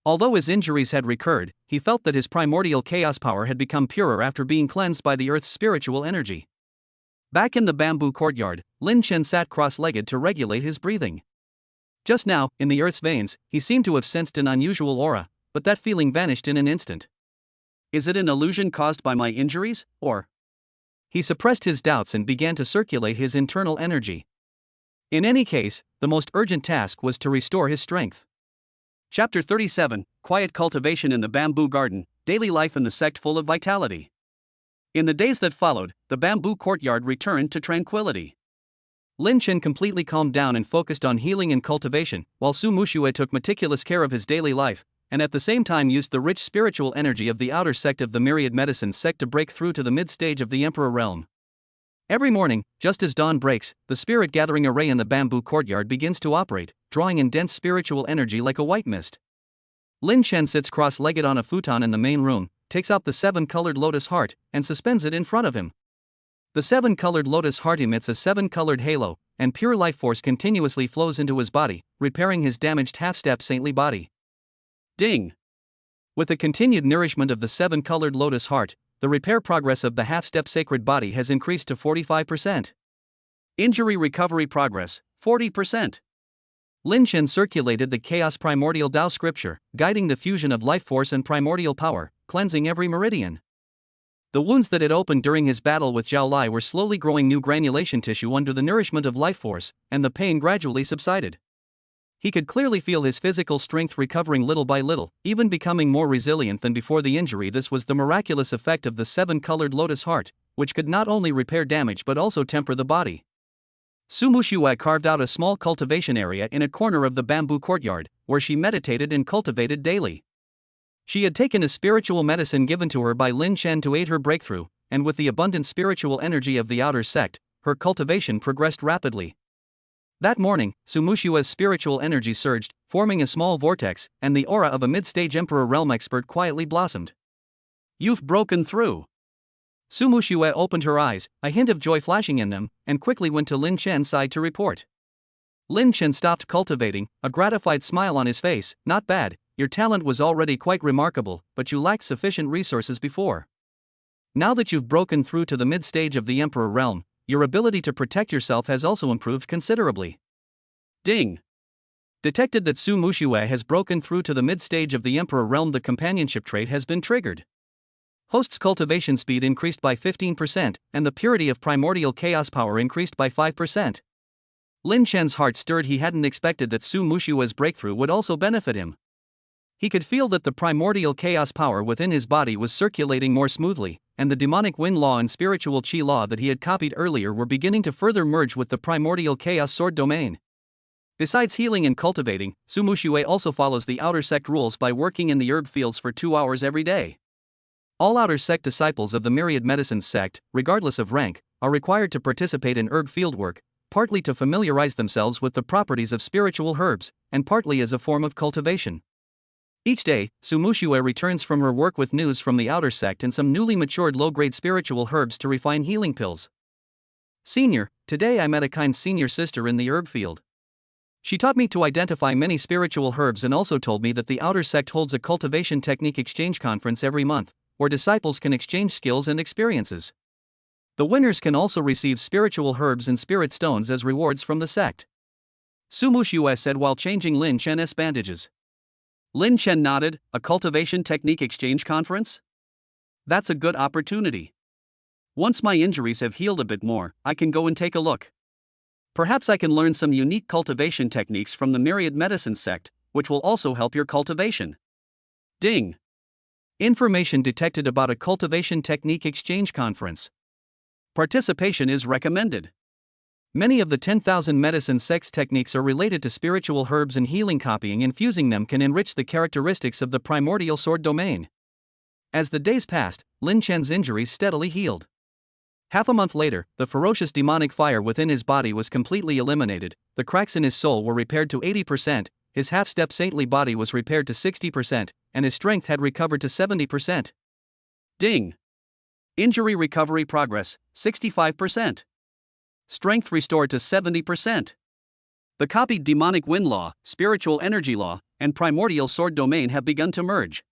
Although his injuries had recurred, he felt that his primordial chaos power had become purer after being cleansed by the Earth's spiritual energy. Back in the bamboo courtyard, Lin Chen sat cross-legged to regulate his breathing. Just now, in the Earth's veins, he seemed to have sensed an unusual aura, but that feeling vanished in an instant. Is it an illusion caused by my injuries, or? He suppressed his doubts and began to circulate his internal energy. In any case, the most urgent task was to restore his strength. Chapter 37, Quiet Cultivation in the Bamboo Garden, Daily Life in the Sect Full of Vitality. In the days that followed, the bamboo courtyard returned to tranquility. Lin Chen completely calmed down and focused on healing and cultivation, while Su Mushue took meticulous care of his daily life, and at the same time used the rich spiritual energy of the outer sect of the myriad medicine sect to break through to the mid-stage of the Emperor realm. Every morning, just as dawn breaks, the spirit gathering array in the bamboo courtyard begins to operate, drawing in dense spiritual energy like a white mist. Lin Chen sits cross-legged on a futon in the main room, takes out the 7-colored lotus heart, and suspends it in front of him. The 7-colored lotus heart emits a 7-colored halo, and pure life force continuously flows into his body, repairing his damaged half-step saintly body. Ding! With the continued nourishment of the 7-colored lotus heart, the repair progress of the half-step sacred body has increased to 45%. Injury recovery progress, 40%. Lin Chen circulated the Chaos Primordial Tao scripture, guiding the fusion of life force and primordial power, cleansing every meridian. The wounds that had opened during his battle with Zhao Lai were slowly growing new granulation tissue under the nourishment of life force, and the pain gradually subsided. He could clearly feel his physical strength recovering little by little, even becoming more resilient than before the injury. This was the miraculous effect of the 7-colored lotus heart, which could not only repair damage but also temper the body. Su Mushue carved out a small cultivation area in a corner of the bamboo courtyard, where she meditated and cultivated daily. She had taken a spiritual medicine given to her by Lin Chen to aid her breakthrough, and with the abundant spiritual energy of the outer sect, her cultivation progressed rapidly. That morning, Su Mushue's spiritual energy surged, forming a small vortex, and the aura of a mid-stage Emperor realm expert quietly blossomed. "You've broken through." Su Mushue opened her eyes, a hint of joy flashing in them, and quickly went to Lin Chen's side to report. Lin Chen stopped cultivating, a gratified smile on his face. "Not bad, your talent was already quite remarkable, but you lacked sufficient resources before. Now that you've broken through to the mid-stage of the Emperor realm, your ability to protect yourself has also improved considerably." Ding! Detected that Su Mushue has broken through to the mid-stage of the Emperor realm. The companionship trait has been triggered. Host's cultivation speed increased by 15%, and the purity of primordial chaos power increased by 5%. Lin Chen's heart stirred. He hadn't expected that Su Mushue's breakthrough would also benefit him. He could feel that the primordial chaos power within his body was circulating more smoothly, and the demonic wind law and spiritual chi law that he had copied earlier were beginning to further merge with the primordial chaos sword domain. Besides healing and cultivating, Su Mushue also follows the outer sect rules by working in the herb fields for 2 hours every day. All outer sect disciples of the myriad medicines sect, regardless of rank, are required to participate in herb fieldwork, partly to familiarize themselves with the properties of spiritual herbs, and partly as a form of cultivation. Each day, Su Mushue returns from her work with news from the outer sect and some newly matured low-grade spiritual herbs to refine healing pills. "Senior, today I met a kind senior sister in the herb field. She taught me to identify many spiritual herbs and also told me that the outer sect holds a cultivation technique exchange conference every month, where disciples can exchange skills and experiences. The winners can also receive spiritual herbs and spirit stones as rewards from the sect," Su Mushue said while changing Lin Chen's bandages. Lin Chen nodded. "A cultivation technique exchange conference? That's a good opportunity. Once my injuries have healed a bit more, I can go and take a look. Perhaps I can learn some unique cultivation techniques from the myriad medicine sect, which will also help your cultivation." Ding! Information detected about a cultivation technique exchange conference. Participation is recommended. Many of the 10,000 medicine sex techniques are related to spiritual herbs and healing. Copying and fusing them can enrich the characteristics of the primordial sword domain. As the days passed, Lin Chen's injuries steadily healed. Half a month later, the ferocious demonic fire within his body was completely eliminated, the cracks in his soul were repaired to 80%, his half-step saintly body was repaired to 60%, and his strength had recovered to 70%. Ding! Injury recovery progress, 65%. Strength restored to 70%. The copied demonic wind law, spiritual energy law, and primordial sword domain have begun to merge.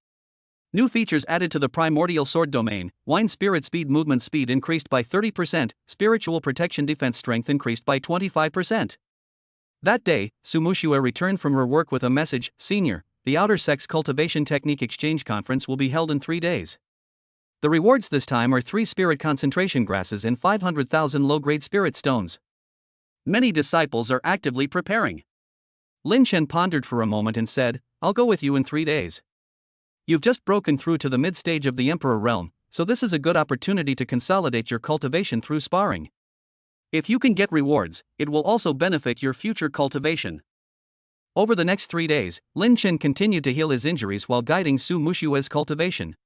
New features added to the primordial sword domain: wind spirit speed, movement speed increased by 30%, spiritual protection defense strength increased by 25%. That day, Su Muxue returned from her work with a message: Senior, the Outer Sex Cultivation Technique Exchange Conference will be held in 3 days. The rewards this time are 3 spirit concentration grasses and 500,000 low-grade spirit stones. Many disciples are actively preparing. Lin Chen pondered for a moment and said, I'll go with you in 3 days. You've just broken through to the mid-stage of the Emperor realm, so this is a good opportunity to consolidate your cultivation through sparring. If you can get rewards, it will also benefit your future cultivation. Over the next 3 days, Lin Chen continued to heal his injuries while guiding Su Muxue's cultivation.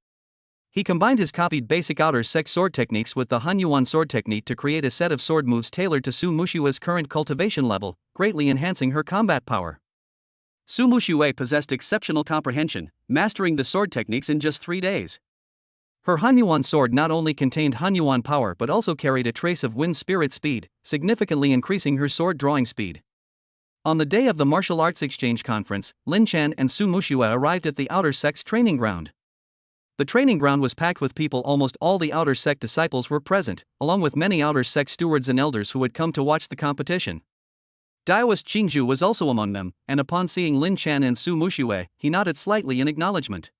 He combined his copied basic outer sex sword techniques with the Hunyuan sword technique to create a set of sword moves tailored to Su Muxue's current cultivation level, greatly enhancing her combat power. Su Muxue possessed exceptional comprehension, mastering the sword techniques in just 3 days. Her Hunyuan sword not only contained Hunyuan power but also carried a trace of wind spirit speed, significantly increasing her sword drawing speed. On the day of the martial arts exchange conference, Lin Chen and Su Muxue arrived at the outer sex training ground. The training ground was packed with people. Almost all the outer sect disciples were present, along with many outer sect stewards and elders who had come to watch the competition. Daoist Qingzhu was also among them, and upon seeing Lin Chen and Su Muxue, he nodded slightly in acknowledgement.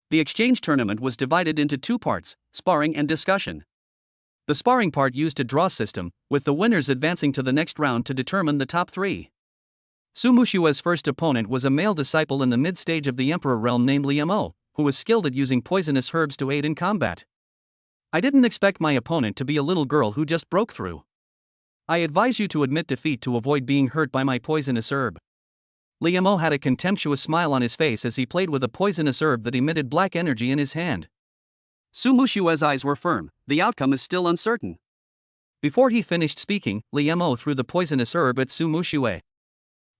The exchange tournament was divided into 2 parts, sparring and discussion. The sparring part used a draw system, with the winners advancing to the next round to determine the top 3. Su Muxue's first opponent was a male disciple in the mid-stage of the Emperor realm named Liu Mo, who was skilled at using poisonous herbs to aid in combat. I didn't expect my opponent to be a little girl who just broke through. I advise you to admit defeat to avoid being hurt by my poisonous herb. Liu Mo had a contemptuous smile on his face as he played with a poisonous herb that emitted black energy in his hand. Su Muxue's eyes were firm. The outcome is still uncertain. Before he finished speaking, Liu Mo threw the poisonous herb at Su Muxue.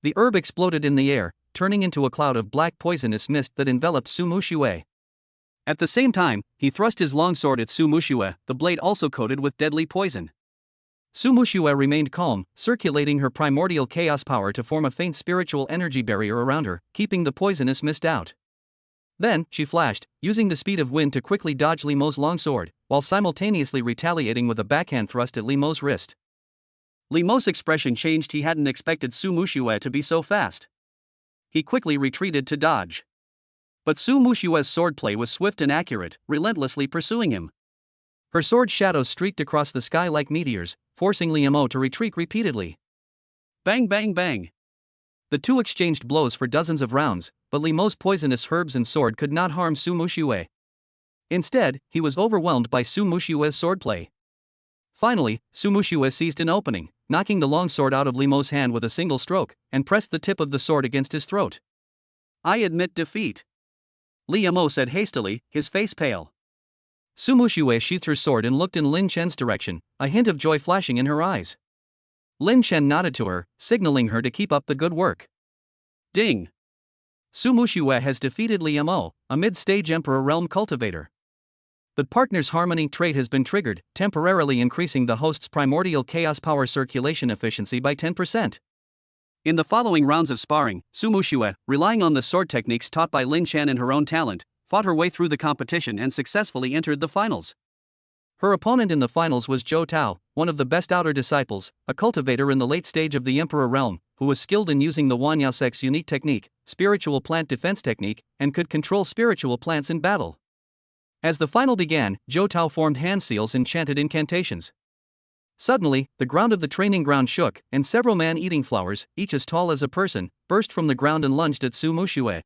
The herb exploded in the air, turning into a cloud of black poisonous mist that enveloped Su Muxue. At the same time, he thrust his longsword at Su Muxue, the blade also coated with deadly poison. Su Muxue remained calm, circulating her primordial chaos power to form a faint spiritual energy barrier around her, keeping the poisonous mist out. Then, she flashed, using the speed of wind to quickly dodge Li Mo's longsword, while simultaneously retaliating with a backhand thrust at Li Mo's wrist. Li Mo's expression changed. He hadn't expected Su Muxue to be so fast. He quickly retreated to dodge. But Su Muxue's swordplay was swift and accurate, relentlessly pursuing him. Her sword shadows streaked across the sky like meteors, forcing Liu Mo to retreat repeatedly. Bang bang bang. The two exchanged blows for dozens of rounds, but Liu Mo's poisonous herbs and sword could not harm Su Muxue. Instead, he was overwhelmed by Su Muxue's swordplay. Finally, Su Muxue seized an opening, knocking the longsword out of Liu Mo's hand with a single stroke, and pressed the tip of the sword against his throat. I admit defeat, Liu Mo said hastily, his face pale. Su Muxue sheathed her sword and looked in Lin Chen's direction, a hint of joy flashing in her eyes. Lin Chen nodded to her, signaling her to keep up the good work. Ding! Su Muxue has defeated Liu Mo, a mid-stage Emperor realm cultivator. The partner's harmony trait has been triggered, temporarily increasing the host's primordial chaos power circulation efficiency by 10%. In the following rounds of sparring, Su Muxue, relying on the sword techniques taught by Lin Chen and her own talent, fought her way through the competition and successfully entered the finals. Her opponent in the finals was Zhou Tao, one of the best outer disciples, a cultivator in the late stage of the Emperor realm, who was skilled in using the Wanyaosek's unique technique, spiritual plant defense technique, and could control spiritual plants in battle. As the final began, Zhou Tao formed hand seals and chanted incantations. Suddenly, the ground of the training ground shook, and several man-eating flowers, each as tall as a person, burst from the ground and lunged at Su Muxue.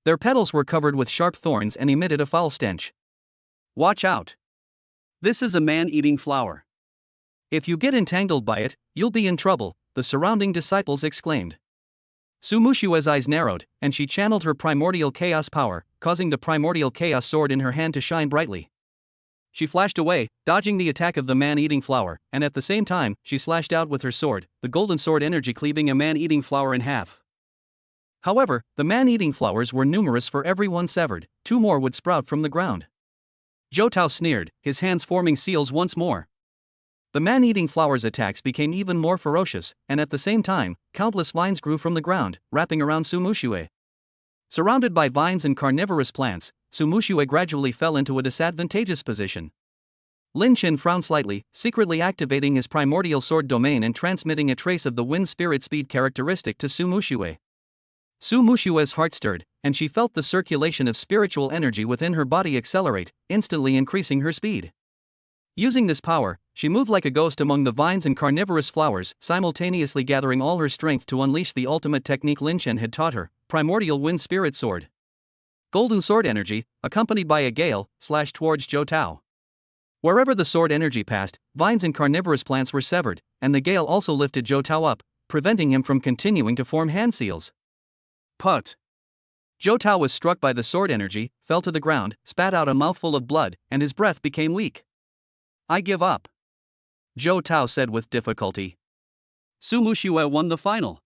Their petals were covered with sharp thorns and emitted a foul stench. Watch out! This is a man-eating flower. If you get entangled by it, you'll be in trouble, the surrounding disciples exclaimed. Su Mushue's eyes narrowed, and she channeled her primordial chaos power, causing the primordial chaos sword in her hand to shine brightly. She flashed away, dodging the attack of the man-eating flower, and at the same time, she slashed out with her sword, the golden sword energy cleaving a man-eating flower in half. However, the man-eating flowers were numerous. For every one severed, 2 more would sprout from the ground. Zhou Tao sneered, his hands forming seals once more. The man-eating flowers' attacks became even more ferocious, and at the same time, countless vines grew from the ground, wrapping around Su Mushue. Surrounded by vines and carnivorous plants, Su Mushue gradually fell into a disadvantageous position. Lin Chen frowned slightly, secretly activating his primordial sword domain and transmitting a trace of the wind spirit speed characteristic to Su Mushue. Su Mushue's heart stirred, and she felt the circulation of spiritual energy within her body accelerate, instantly increasing her speed. Using this power, she moved like a ghost among the vines and carnivorous flowers, simultaneously gathering all her strength to unleash the ultimate technique Lin Chen had taught her, primordial wind spirit sword. Golden sword energy, accompanied by a gale, slashed towards Zhou Tao. Wherever the sword energy passed, vines and carnivorous plants were severed, and the gale also lifted Zhou Tao up, preventing him from continuing to form hand seals. Put. Zhou Tao was struck by the sword energy, fell to the ground, spat out a mouthful of blood, and his breath became weak. I give up. Zhou Tao said with difficulty. Su Mushue won the final.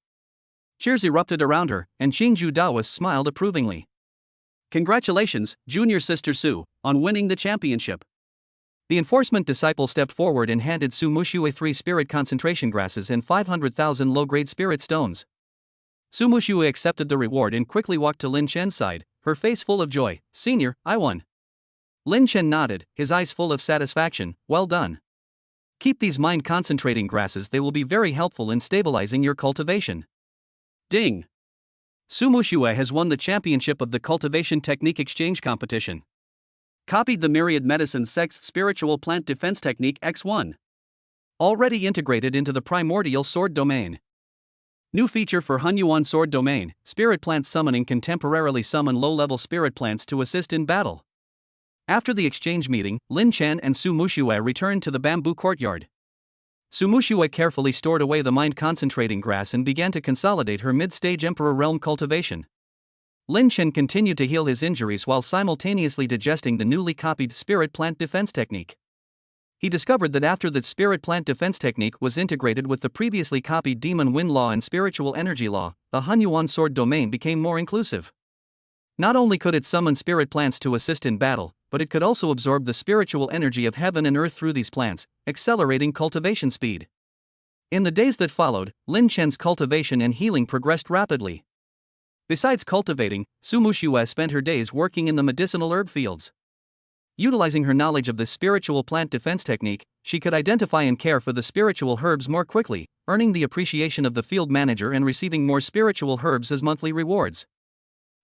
Cheers erupted around her, and Qingju Daoist smiled approvingly. Congratulations, junior sister Su, on winning the championship. The enforcement disciple stepped forward and handed Su Mushue 3 spirit concentration grasses and 500,000 low-grade spirit stones. Su Mushue accepted the reward and quickly walked to Lin Chen's side, her face full of joy. Senior, I won. Lin Chen nodded, his eyes full of satisfaction. Well done. Keep these mind-concentrating grasses, they will be very helpful in stabilizing your cultivation. Ding. Su Mushue has won the championship of the Cultivation Technique Exchange Competition. Copied the Myriad Medicine Sect's Spiritual Plant Defense Technique X1. Already integrated into the Primordial Sword Domain. New feature for Hunyuan Sword Domain, Spirit Plant Summoning can temporarily summon low-level spirit plants to assist in battle. After the exchange meeting, Lin Chen and Su Mushue returned to the bamboo courtyard. Su Mushue carefully stored away the mind-concentrating grass and began to consolidate her mid-stage Emperor Realm cultivation. Lin Chen continued to heal his injuries while simultaneously digesting the newly copied Spirit Plant Defense Technique. He discovered that after the Spirit Plant Defense Technique was integrated with the previously copied Demon Wind Law and Spiritual Energy Law, the Hunyuan Sword Domain became more inclusive. Not only could it summon spirit plants to assist in battle, but it could also absorb the spiritual energy of heaven and earth through these plants, accelerating cultivation speed. In the days that followed, Lin Chen's cultivation and healing progressed rapidly. Besides cultivating, Su Mushue spent her days working in the medicinal herb fields. Utilizing her knowledge of the spiritual plant defense technique, she could identify and care for the spiritual herbs more quickly, earning the appreciation of the field manager and receiving more spiritual herbs as monthly rewards.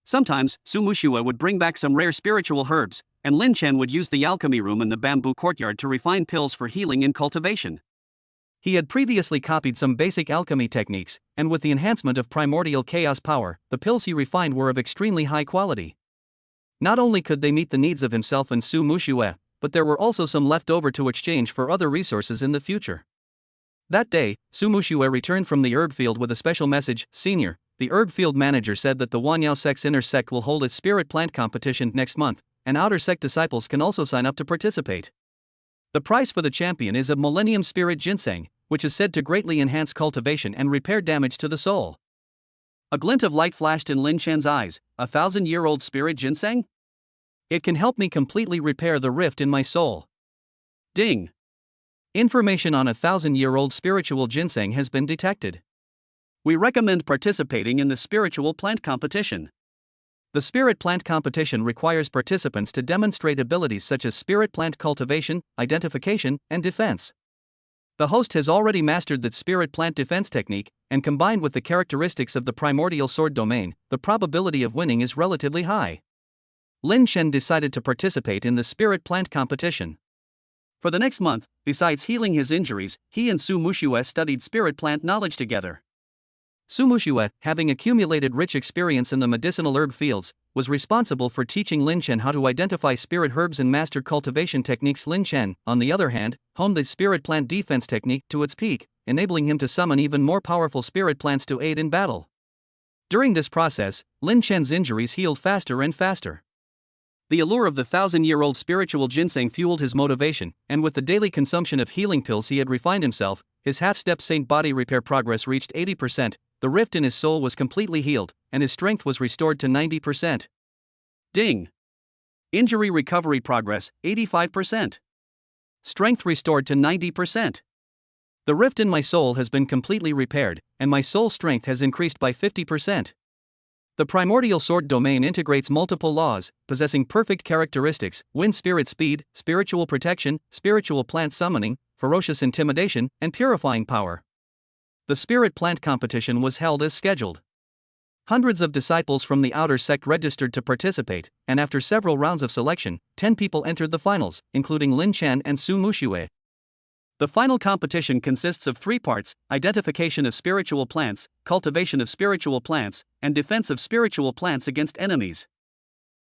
Sometimes, Su Mushue would bring back some rare spiritual herbs, and Lin Chen would use the alchemy room in the bamboo courtyard to refine pills for healing and cultivation. He had previously copied some basic alchemy techniques, and with the enhancement of primordial chaos power, the pills he refined were of extremely high quality. Not only could they meet the needs of himself and Su Mushue, but there were also some left over to exchange for other resources in the future. That day, Su Mushue returned from the herb field with a special message. Senior, the herb field manager said that the Wanyao Sect's inner sect will hold a spirit plant competition next month, and outer sect disciples can also sign up to participate. The prize for the champion is a Millennium Spirit Ginseng, which is said to greatly enhance cultivation and repair damage to the soul. A glint of light flashed in Lin Chen's eyes. 1,000-year-old spirit ginseng? It can help me completely repair the rift in my soul. Ding. Information on 1,000-year-old spiritual ginseng has been detected. We recommend participating in the spiritual plant competition. The spirit plant competition requires participants to demonstrate abilities such as spirit plant cultivation, identification, and defense. The host has already mastered the spirit plant defense technique, and combined with the characteristics of the primordial sword domain, the probability of winning is relatively high. Lin Chen decided to participate in the spirit plant competition. For the next month, besides healing his injuries, he and Su Mushue studied spirit plant knowledge together. Su Mushue, having accumulated rich experience in the medicinal herb fields, was responsible for teaching Lin Chen how to identify spirit herbs and master cultivation techniques. Lin Chen, on the other hand, honed the spirit plant defense technique to its peak, enabling him to summon even more powerful spirit plants to aid in battle. During this process, Lin Chen's injuries healed faster and faster. The allure of the 1,000-year-old spiritual ginseng fueled his motivation, and with the daily consumption of healing pills he had refined himself, his half-step saint body repair progress reached 80%, the rift in his soul was completely healed, and his strength was restored to 90%. Ding! Injury recovery progress, 85%. Strength restored to 90%. The rift in my soul has been completely repaired, and my soul strength has increased by 50%. The primordial sword domain integrates multiple laws, possessing perfect characteristics: wind spirit speed, spiritual protection, spiritual plant summoning, ferocious intimidation, and purifying power. The spirit plant competition was held as scheduled. Hundreds of disciples from the outer sect registered to participate, and after several rounds of selection, 10 people entered the finals, including Lin Chen and Su Muxue. The final competition consists of 3 parts: identification of spiritual plants, cultivation of spiritual plants, and defense of spiritual plants against enemies.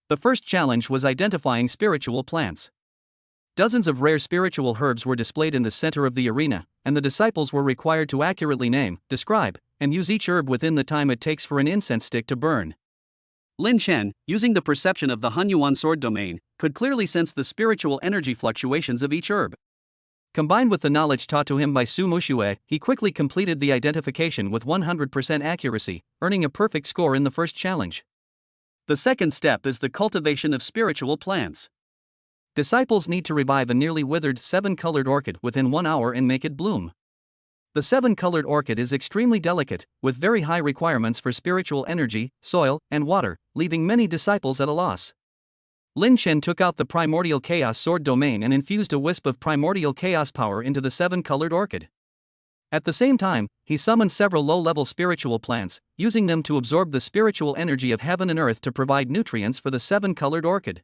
The first challenge was identifying spiritual plants. Dozens of rare spiritual herbs were displayed in the center of the arena, and the disciples were required to accurately name, describe, and use each herb within the time it takes for an incense stick to burn. Lin Chen, using the perception of the Hunyuan sword domain, could clearly sense the spiritual energy fluctuations of each herb. Combined with the knowledge taught to him by Su Muxue, he quickly completed the identification with 100% accuracy, earning a perfect score in the first challenge. The second step is the cultivation of spiritual plants. Disciples need to revive a nearly withered 7-colored orchid within 1 hour and make it bloom. The 7-colored orchid is extremely delicate, with very high requirements for spiritual energy, soil, and water, leaving many disciples at a loss. Lin Chen took out the primordial chaos sword domain and infused a wisp of primordial chaos power into the 7-colored orchid. At the same time, he summoned several low-level spiritual plants, using them to absorb the spiritual energy of heaven and earth to provide nutrients for the 7-colored orchid.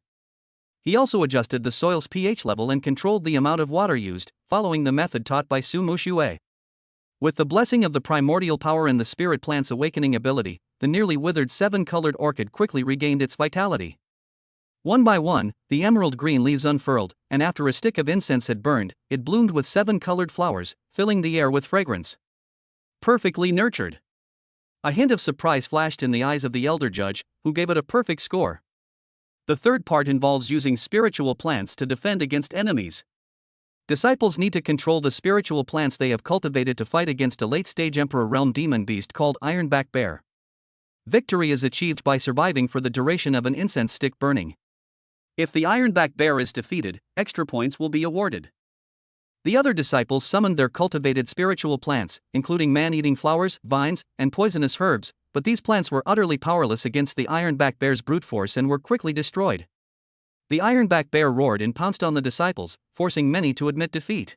He also adjusted the soil's pH level and controlled the amount of water used, following the method taught by Su Muxue. With the blessing of the primordial power and the spirit plant's awakening ability, the nearly withered 7-colored orchid quickly regained its vitality. One by one, the emerald green leaves unfurled, and after a stick of incense had burned, it bloomed with 7-colored flowers, filling the air with fragrance. Perfectly nurtured. A hint of surprise flashed in the eyes of the elder judge, who gave it a perfect score. The third part involves using spiritual plants to defend against enemies. Disciples need to control the spiritual plants they have cultivated to fight against a late-stage Emperor Realm demon beast called Ironback Bear. Victory is achieved by surviving for the duration of an incense stick burning. If the Ironback Bear is defeated, extra points will be awarded. The other disciples summoned their cultivated spiritual plants, including man-eating flowers, vines, and poisonous herbs, but these plants were utterly powerless against the Ironback Bear's brute force and were quickly destroyed. The Ironback Bear roared and pounced on the disciples, forcing many to admit defeat.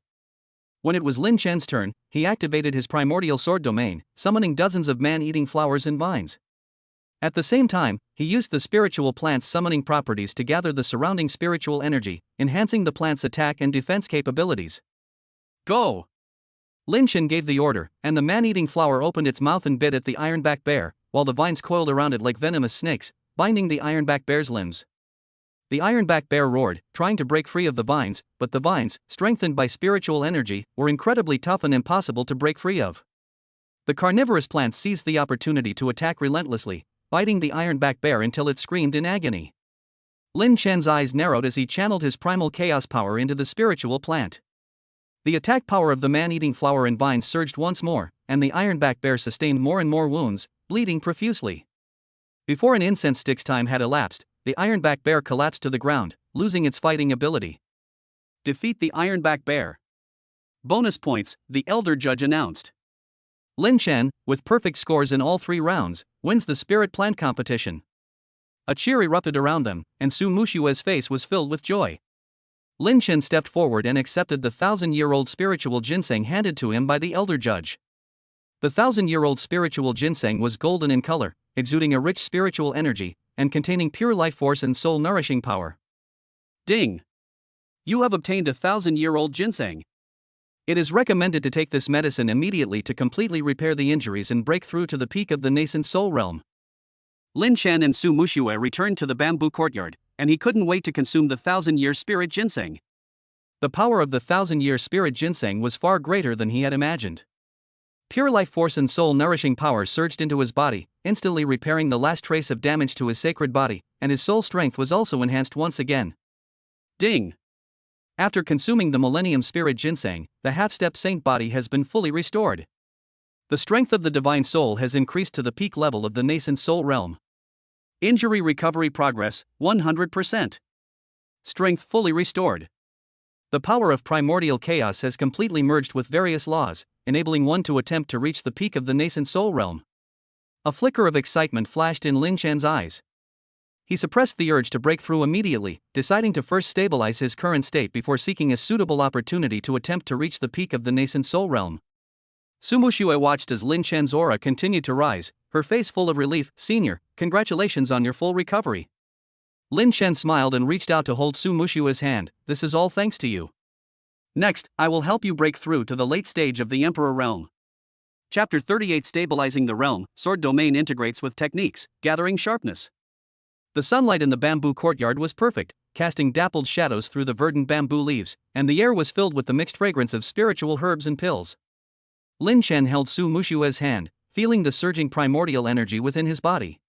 When it was Lin Chen's turn, he activated his primordial sword domain, summoning dozens of man-eating flowers and vines. At the same time, he used the spiritual plant's summoning properties to gather the surrounding spiritual energy, enhancing the plant's attack and defense capabilities. Go! Lin Chen gave the order, and the man-eating flower opened its mouth and bit at the Ironback Bear, while the vines coiled around it like venomous snakes, binding the Ironback Bear's limbs. The Ironback Bear roared, trying to break free of the vines, but the vines, strengthened by spiritual energy, were incredibly tough and impossible to break free of. The carnivorous plant seized the opportunity to attack relentlessly, biting the Ironback Bear until it screamed in agony. Lin Chen's eyes narrowed as he channeled his primal chaos power into the spiritual plant. The attack power of the man-eating flower and vines surged once more, and the Ironback Bear sustained more and more wounds, bleeding profusely. Before an incense stick's time had elapsed, the Ironback Bear collapsed to the ground, losing its fighting ability. Defeat the Ironback Bear. Bonus points, the elder judge announced. Lin Chen, with perfect scores in all 3 rounds, wins the spirit plant competition. A cheer erupted around them, and Su Muxue's face was filled with joy. Lin Chen stepped forward and accepted the 1,000-year-old spiritual ginseng handed to him by the elder judge. The 1,000-year-old spiritual ginseng was golden in color, exuding a rich spiritual energy, and containing pure life force and soul-nourishing power. Ding! You have obtained a 1,000-year-old ginseng. It is recommended to take this medicine immediately to completely repair the injuries and break through to the peak of the nascent soul realm. Lin Chen and Su Muxue returned to the bamboo courtyard, and he couldn't wait to consume the 1,000-year spirit ginseng. The power of the 1,000-year spirit ginseng was far greater than he had imagined. Pure life force and soul-nourishing power surged into his body, instantly repairing the last trace of damage to his sacred body, and his soul strength was also enhanced once again. Ding! After consuming the Millennium Spirit Ginseng, the half-step saint body has been fully restored. The strength of the divine soul has increased to the peak level of the nascent soul realm. Injury recovery progress, 100%. Strength fully restored. The power of primordial chaos has completely merged with various laws, enabling one to attempt to reach the peak of the nascent soul realm. A flicker of excitement flashed in Lin Chen's eyes. He suppressed the urge to break through immediately, deciding to first stabilize his current state before seeking a suitable opportunity to attempt to reach the peak of the nascent soul realm. Su Muxue watched as Lin Chen's aura continued to rise, her face full of relief. "Senior, congratulations on your full recovery." Lin Chen smiled and reached out to hold Su Muxue's hand. "This is all thanks to you. Next, I will help you break through to the late stage of the Emperor Realm." Chapter 38: Stabilizing the Realm. Sword Domain integrates with techniques, gathering sharpness. The sunlight in the bamboo courtyard was perfect, casting dappled shadows through the verdant bamboo leaves, and the air was filled with the mixed fragrance of spiritual herbs and pills. Lin Chen held Su Muxue's hand, feeling the surging primordial energy within his body.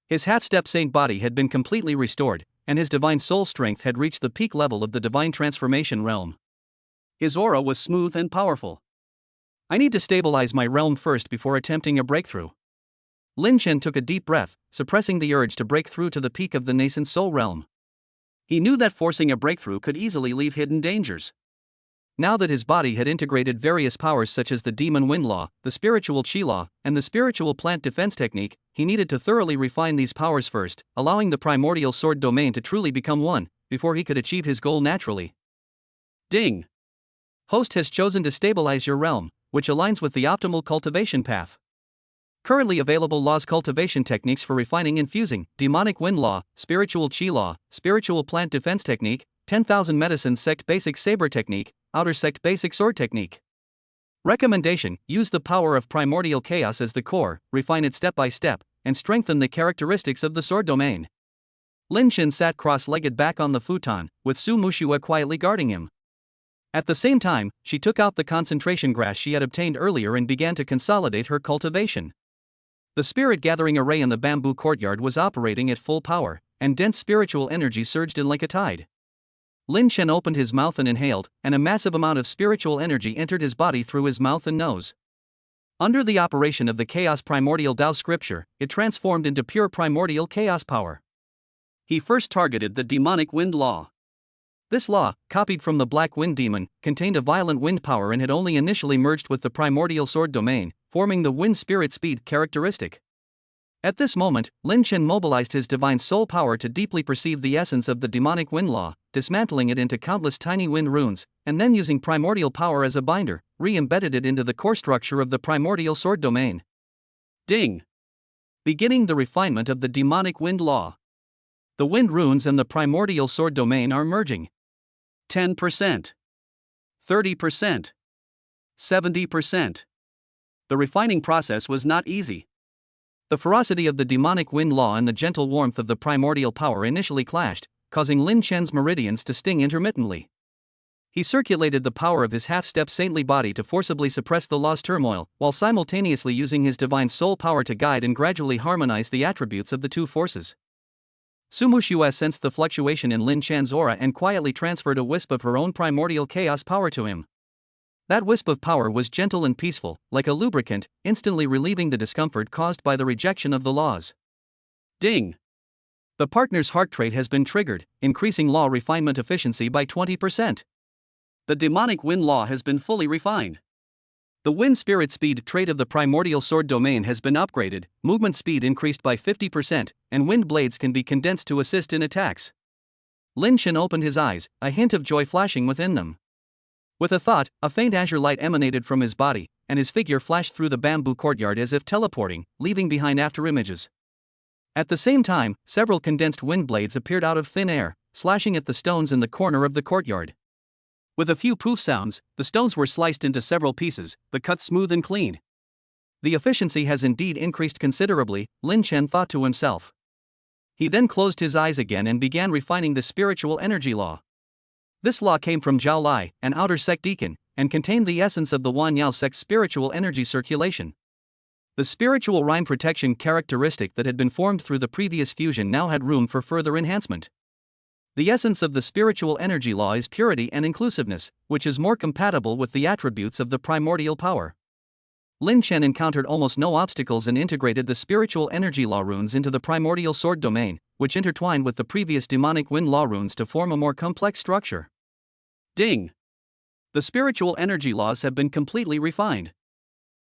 His half-step saint body had been completely restored, and his divine soul strength had reached the peak level of the divine transformation realm. His aura was smooth and powerful. "I need to stabilize my realm first before attempting a breakthrough." Lin Chen took a deep breath, suppressing the urge to break through to the peak of the nascent soul realm. He knew that forcing a breakthrough could easily leave hidden dangers. Now that his body had integrated various powers such as the demon wind law, the spiritual chi law, and the spiritual plant defense technique, he needed to thoroughly refine these powers first, allowing the primordial sword domain to truly become one, before he could achieve his goal naturally. Ding! Host has chosen to stabilize your realm, which aligns with the optimal cultivation path. Currently available laws: cultivation techniques for refining infusing, demonic wind law, spiritual chi law, spiritual plant defense technique, 10,000 medicines sect basic saber technique, outer sect basic sword technique. Recommendation: use the power of primordial chaos as the core, refine it step by step, and strengthen the characteristics of the sword domain. Lin Chen sat cross-legged back on the futon, with Su Muxue quietly guarding him. At the same time, she took out the concentration grass she had obtained earlier and began to consolidate her cultivation. The spirit gathering array in the bamboo courtyard was operating at full power, and dense spiritual energy surged in like a tide. Lin Chen opened his mouth and inhaled, and a massive amount of spiritual energy entered his body through his mouth and nose. Under the operation of the Chaos Primordial Tao scripture, it transformed into pure primordial chaos power. He first targeted the demonic wind law. This law, copied from the Black Wind Demon, contained a violent wind power and had only initially merged with the primordial sword domain, forming the wind spirit speed characteristic. At this moment, Lin Chen mobilized his divine soul power to deeply perceive the essence of the demonic wind law, dismantling it into countless tiny wind runes, and then using primordial power as a binder, re-embedded it into the core structure of the primordial sword domain. Ding! Beginning the refinement of the demonic wind law. The wind runes and the primordial sword domain are merging. 10%. 30%. 70%. The refining process was not easy. The ferocity of the demonic wind law and the gentle warmth of the primordial power initially clashed, causing Lin Chen's meridians to sting intermittently. He circulated the power of his half-step saintly body to forcibly suppress the law's turmoil, while simultaneously using his divine soul power to guide and gradually harmonize the attributes of the two forces. Su Muxue sensed the fluctuation in Lin Chen's aura and quietly transferred a wisp of her own primordial chaos power to him. That wisp of power was gentle and peaceful, like a lubricant, instantly relieving the discomfort caused by the rejection of the laws. Ding! The partner's heart trait has been triggered, increasing law refinement efficiency by 20%. The demonic wind law has been fully refined. The wind spirit speed trait of the primordial sword domain has been upgraded, movement speed increased by 50%, and wind blades can be condensed to assist in attacks. Lin Chen opened his eyes, a hint of joy flashing within them. With a thought, a faint azure light emanated from his body, and his figure flashed through the bamboo courtyard as if teleporting, leaving behind afterimages. At the same time, several condensed wind blades appeared out of thin air, slashing at the stones in the corner of the courtyard. With a few poof sounds, the stones were sliced into several pieces, the cuts smooth and clean. The efficiency has indeed increased considerably, Lin Chen thought to himself. He then closed his eyes again and began refining the spiritual energy law. This law came from Zhao Lai, an outer sect deacon, and contained the essence of the Wan Yao sect's spiritual energy circulation. The spiritual rhyme protection characteristic that had been formed through the previous fusion now had room for further enhancement. The essence of the spiritual energy law is purity and inclusiveness, which is more compatible with the attributes of the primordial power. Lin Chen encountered almost no obstacles and integrated the spiritual energy law runes into the primordial sword domain, which intertwined with the previous demonic wind law runes to form a more complex structure. Ding! The spiritual energy laws have been completely refined.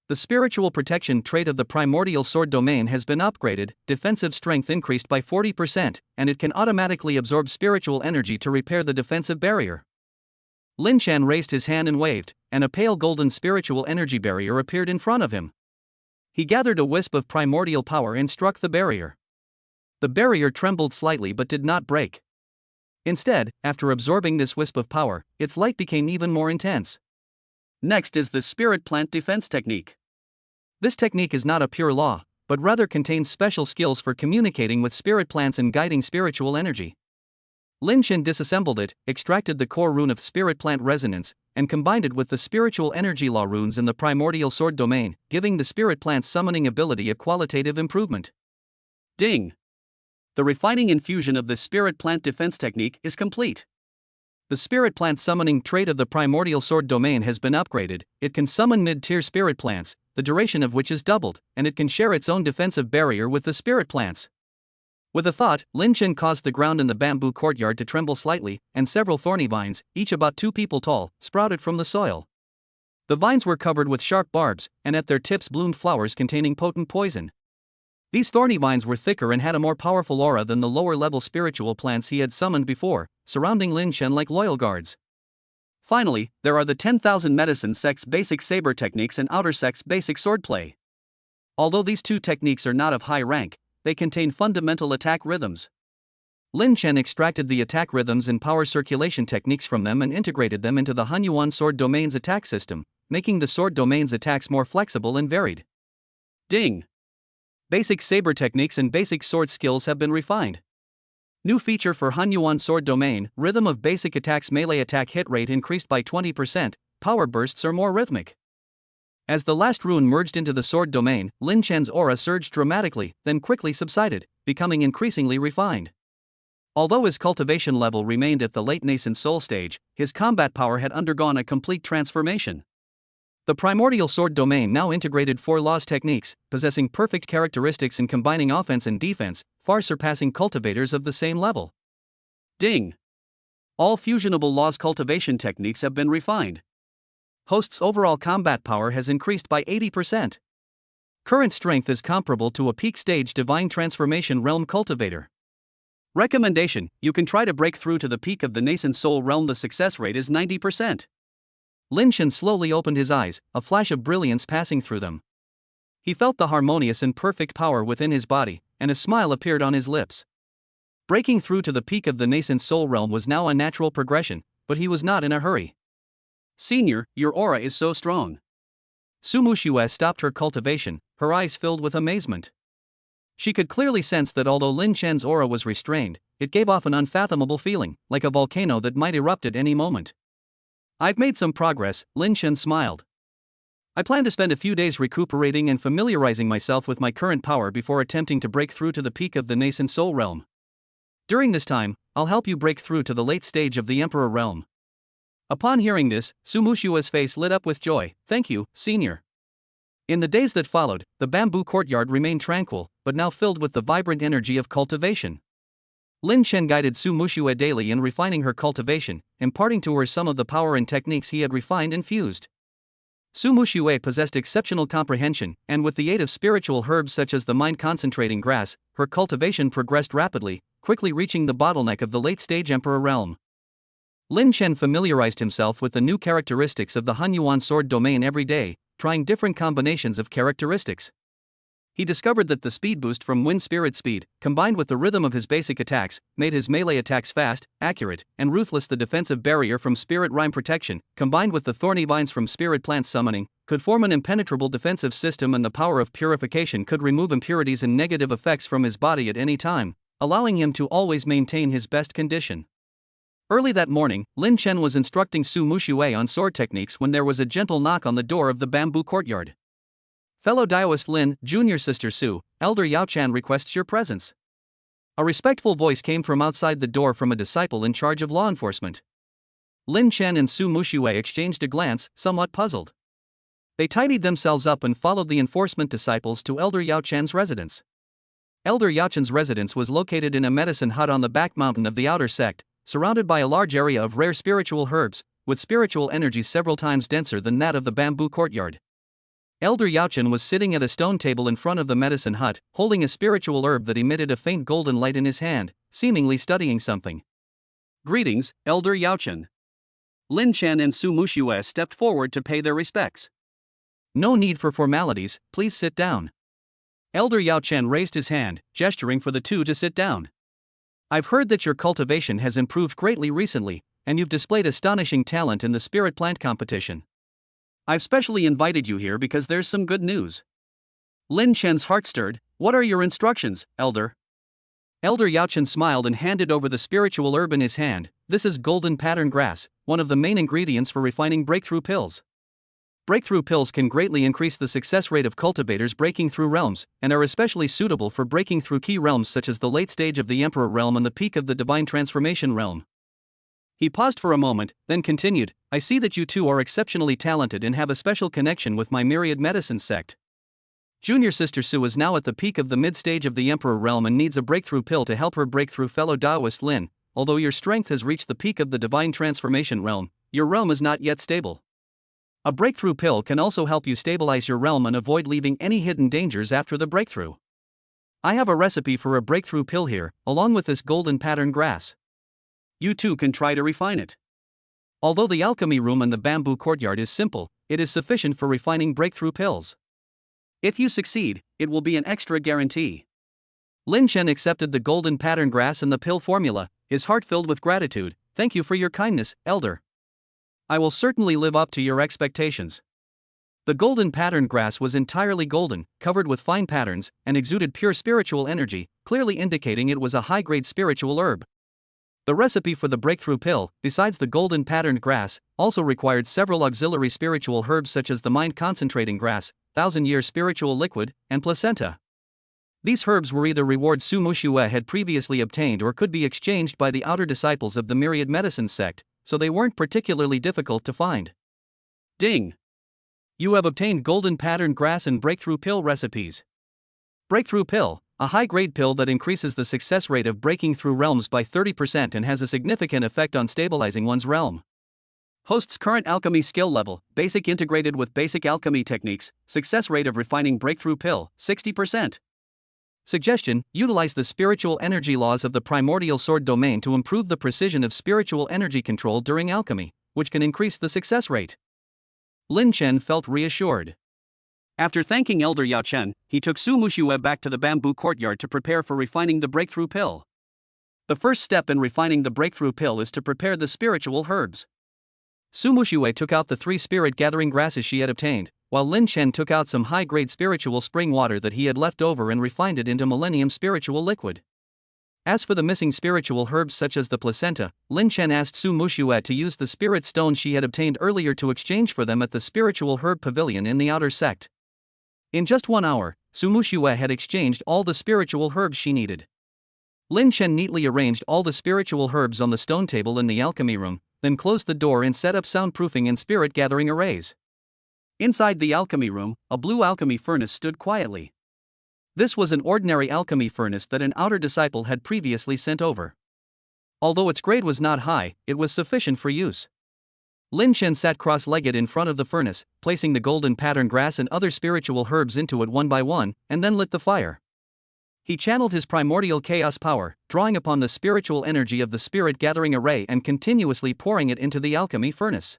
The spiritual protection trait of the primordial sword domain has been upgraded, defensive strength increased by 40%, and it can automatically absorb spiritual energy to repair the defensive barrier. Lin Chen raised his hand and waved, and a pale golden spiritual energy barrier appeared in front of him. He gathered a wisp of primordial power and struck the barrier. The barrier trembled slightly but did not break. Instead, after absorbing this wisp of power, its light became even more intense. Next is the Spirit Plant Defense Technique. This technique is not a pure law, but rather contains special skills for communicating with spirit plants and guiding spiritual energy. Lin Chen disassembled it, extracted the core rune of Spirit Plant Resonance, and combined it with the spiritual energy law runes in the primordial sword domain, giving the spirit plant's summoning ability a qualitative improvement. Ding! The refining infusion of the Spirit Plant Defense Technique is complete. The Spirit Plant summoning trait of the primordial sword domain has been upgraded. It can summon mid-tier spirit plants, the duration of which is doubled, and it can share its own defensive barrier with the spirit plants. With a thought, Lin Chen caused the ground in the bamboo courtyard to tremble slightly, and several thorny vines, each about 2 people tall, sprouted from the soil. The vines were covered with sharp barbs, and at their tips bloomed flowers containing potent poison. These thorny vines were thicker and had a more powerful aura than the lower-level spiritual plants he had summoned before, surrounding Lin Chen like loyal guards. Finally, there are the 10,000 Medicine Sect's basic saber techniques and Outer Sect's basic swordplay. Although these two techniques are not of high rank, they contain fundamental attack rhythms. Lin Chen extracted the attack rhythms and power circulation techniques from them and integrated them into the Hunyuan sword domain's attack system, making the sword domain's attacks more flexible and varied. Ding! Basic saber techniques and basic sword skills have been refined. New feature for Hunyuan sword domain: rhythm of basic attacks, melee attack hit rate increased by 20%, power bursts are more rhythmic. As the last rune merged into the sword domain, Lin Chen's aura surged dramatically, then quickly subsided, becoming increasingly refined. Although his cultivation level remained at the late nascent soul stage, his combat power had undergone a complete transformation. The primordial sword domain now integrated 4 laws techniques, possessing perfect characteristics and combining offense and defense, far surpassing cultivators of the same level. Ding! All fusionable laws cultivation techniques have been refined. Host's overall combat power has increased by 80%. Current strength is comparable to a peak stage divine transformation realm cultivator. Recommendation: you can try to break through to the peak of the nascent soul realm. The success rate is 90%. Lin Chen slowly opened his eyes, a flash of brilliance passing through them. He felt the harmonious and perfect power within his body, and a smile appeared on his lips. Breaking through to the peak of the nascent soul realm was now a natural progression, but he was not in a hurry. Senior, your aura is so strong. Su Muxue stopped her cultivation, her eyes filled with amazement. She could clearly sense that although Lin Chen's aura was restrained, it gave off an unfathomable feeling, like a volcano that might erupt at any moment. I've made some progress, Lin Chen smiled. I plan to spend a few days recuperating and familiarizing myself with my current power before attempting to break through to the peak of the nascent soul realm. During this time, I'll help you break through to the late stage of the Emperor realm. Upon hearing this, Su Muxue's face lit up with joy. Thank you, Senior. In the days that followed, the bamboo courtyard remained tranquil, but now filled with the vibrant energy of cultivation. Lin Chen guided Su Muxue daily in refining her cultivation, imparting to her some of the power and techniques he had refined and fused. Su Muxue possessed exceptional comprehension, and with the aid of spiritual herbs such as the mind-concentrating grass, her cultivation progressed rapidly, quickly reaching the bottleneck of the late-stage Emperor realm. Lin Chen familiarized himself with the new characteristics of the Hunyuan sword domain every day, trying different combinations of characteristics. He discovered that the speed boost from Wind Spirit Speed, combined with the rhythm of his basic attacks, made his melee attacks fast, accurate, and ruthless. The defensive barrier from Spirit Rhyme Protection, combined with the thorny vines from Spirit Plant Summoning, could form an impenetrable defensive system, and the power of purification could remove impurities and negative effects from his body at any time, allowing him to always maintain his best condition. Early that morning, Lin Chen was instructing Su Muxue on sword techniques when there was a gentle knock on the door of the bamboo courtyard. "Fellow Daoist Lin, junior sister Su, Elder Yao Chan requests your presence." A respectful voice came from outside the door from a disciple in charge of law enforcement. Lin Chen and Su Muxue exchanged a glance, somewhat puzzled. They tidied themselves up and followed the enforcement disciples to Elder Yao Chan's residence. Elder Yao Chan's residence was located in a medicine hut on the back mountain of the outer sect, surrounded by a large area of rare spiritual herbs, with spiritual energy several times denser than that of the bamboo courtyard. Elder Yao Chan was sitting at a stone table in front of the medicine hut, holding a spiritual herb that emitted a faint golden light in his hand, seemingly studying something. "Greetings, Elder Yao Chan." Lin Chen and Su Muxue stepped forward to pay their respects. "No need for formalities, please sit down." Elder Yao Chen raised his hand, gesturing for the two to sit down. "I've heard that your cultivation has improved greatly recently, and you've displayed astonishing talent in the spirit plant competition. I've specially invited you here because there's some good news." Lin Chen's heart stirred. "What are your instructions, Elder?" Elder Yao Chen smiled and handed over the spiritual herb in his hand. "This is golden pattern grass, one of the main ingredients for refining breakthrough pills. Breakthrough pills can greatly increase the success rate of cultivators breaking through realms, and are especially suitable for breaking through key realms such as the late stage of the Emperor realm and the peak of the Divine Transformation realm." He paused for a moment, then continued, "I see that you two are exceptionally talented and have a special connection with my myriad medicine sect. Junior sister Su is now at the peak of the mid-stage of the Emperor realm and needs a breakthrough pill to help her break through. Fellow Daoist Lin, although your strength has reached the peak of the Divine Transformation realm, your realm is not yet stable. A breakthrough pill can also help you stabilize your realm and avoid leaving any hidden dangers after the breakthrough. I have a recipe for a breakthrough pill here, along with this golden pattern grass. You too can try to refine it. Although the alchemy room and the bamboo courtyard is simple, it is sufficient for refining breakthrough pills. If you succeed, it will be an extra guarantee." Lin Chen accepted the golden pattern grass and the pill formula, his heart filled with gratitude. "Thank you for your kindness, Elder. I will certainly live up to your expectations." The golden pattern grass was entirely golden, covered with fine patterns, and exuded pure spiritual energy, clearly indicating it was a high-grade spiritual herb. The recipe for the breakthrough pill, besides the golden patterned grass, also required several auxiliary spiritual herbs such as the mind-concentrating grass, thousand-year spiritual liquid, and placenta. These herbs were either rewards Su Muxue had previously obtained or could be exchanged by the outer disciples of the myriad medicine sect, so they weren't particularly difficult to find. Ding! You have obtained golden pattern grass and breakthrough pill recipes. Breakthrough pill, a high-grade pill that increases the success rate of breaking through realms by 30% and has a significant effect on stabilizing one's realm. Host's current alchemy skill level, basic integrated with basic alchemy techniques, success rate of refining breakthrough pill, 60%. Suggestion: utilize the spiritual energy laws of the primordial sword domain to improve the precision of spiritual energy control during alchemy, which can increase the success rate. Lin Chen felt reassured. After thanking Elder Yao Chen, he took Su Muxue back to the bamboo courtyard to prepare for refining the breakthrough pill. The first step in refining the breakthrough pill is to prepare the spiritual herbs. Su Muxue took out the 3 spirit-gathering grasses she had obtained, while Lin Chen took out some high-grade spiritual spring water that he had left over and refined it into millennium spiritual liquid. As for the missing spiritual herbs such as the placenta, Lin Chen asked Su Muxue to use the spirit stones she had obtained earlier to exchange for them at the spiritual herb pavilion in the outer sect. In just 1 hour, Su Muxue had exchanged all the spiritual herbs she needed. Lin Chen neatly arranged all the spiritual herbs on the stone table in the alchemy room, then closed the door and set up soundproofing and spirit-gathering arrays. Inside the alchemy room, a blue alchemy furnace stood quietly. This was an ordinary alchemy furnace that an outer disciple had previously sent over. Although its grade was not high, it was sufficient for use. Lin Chen sat cross-legged in front of the furnace, placing the golden pattern grass and other spiritual herbs into it one by one, and then lit the fire. He channeled his primordial chaos power, drawing upon the spiritual energy of the spirit-gathering array and continuously pouring it into the alchemy furnace.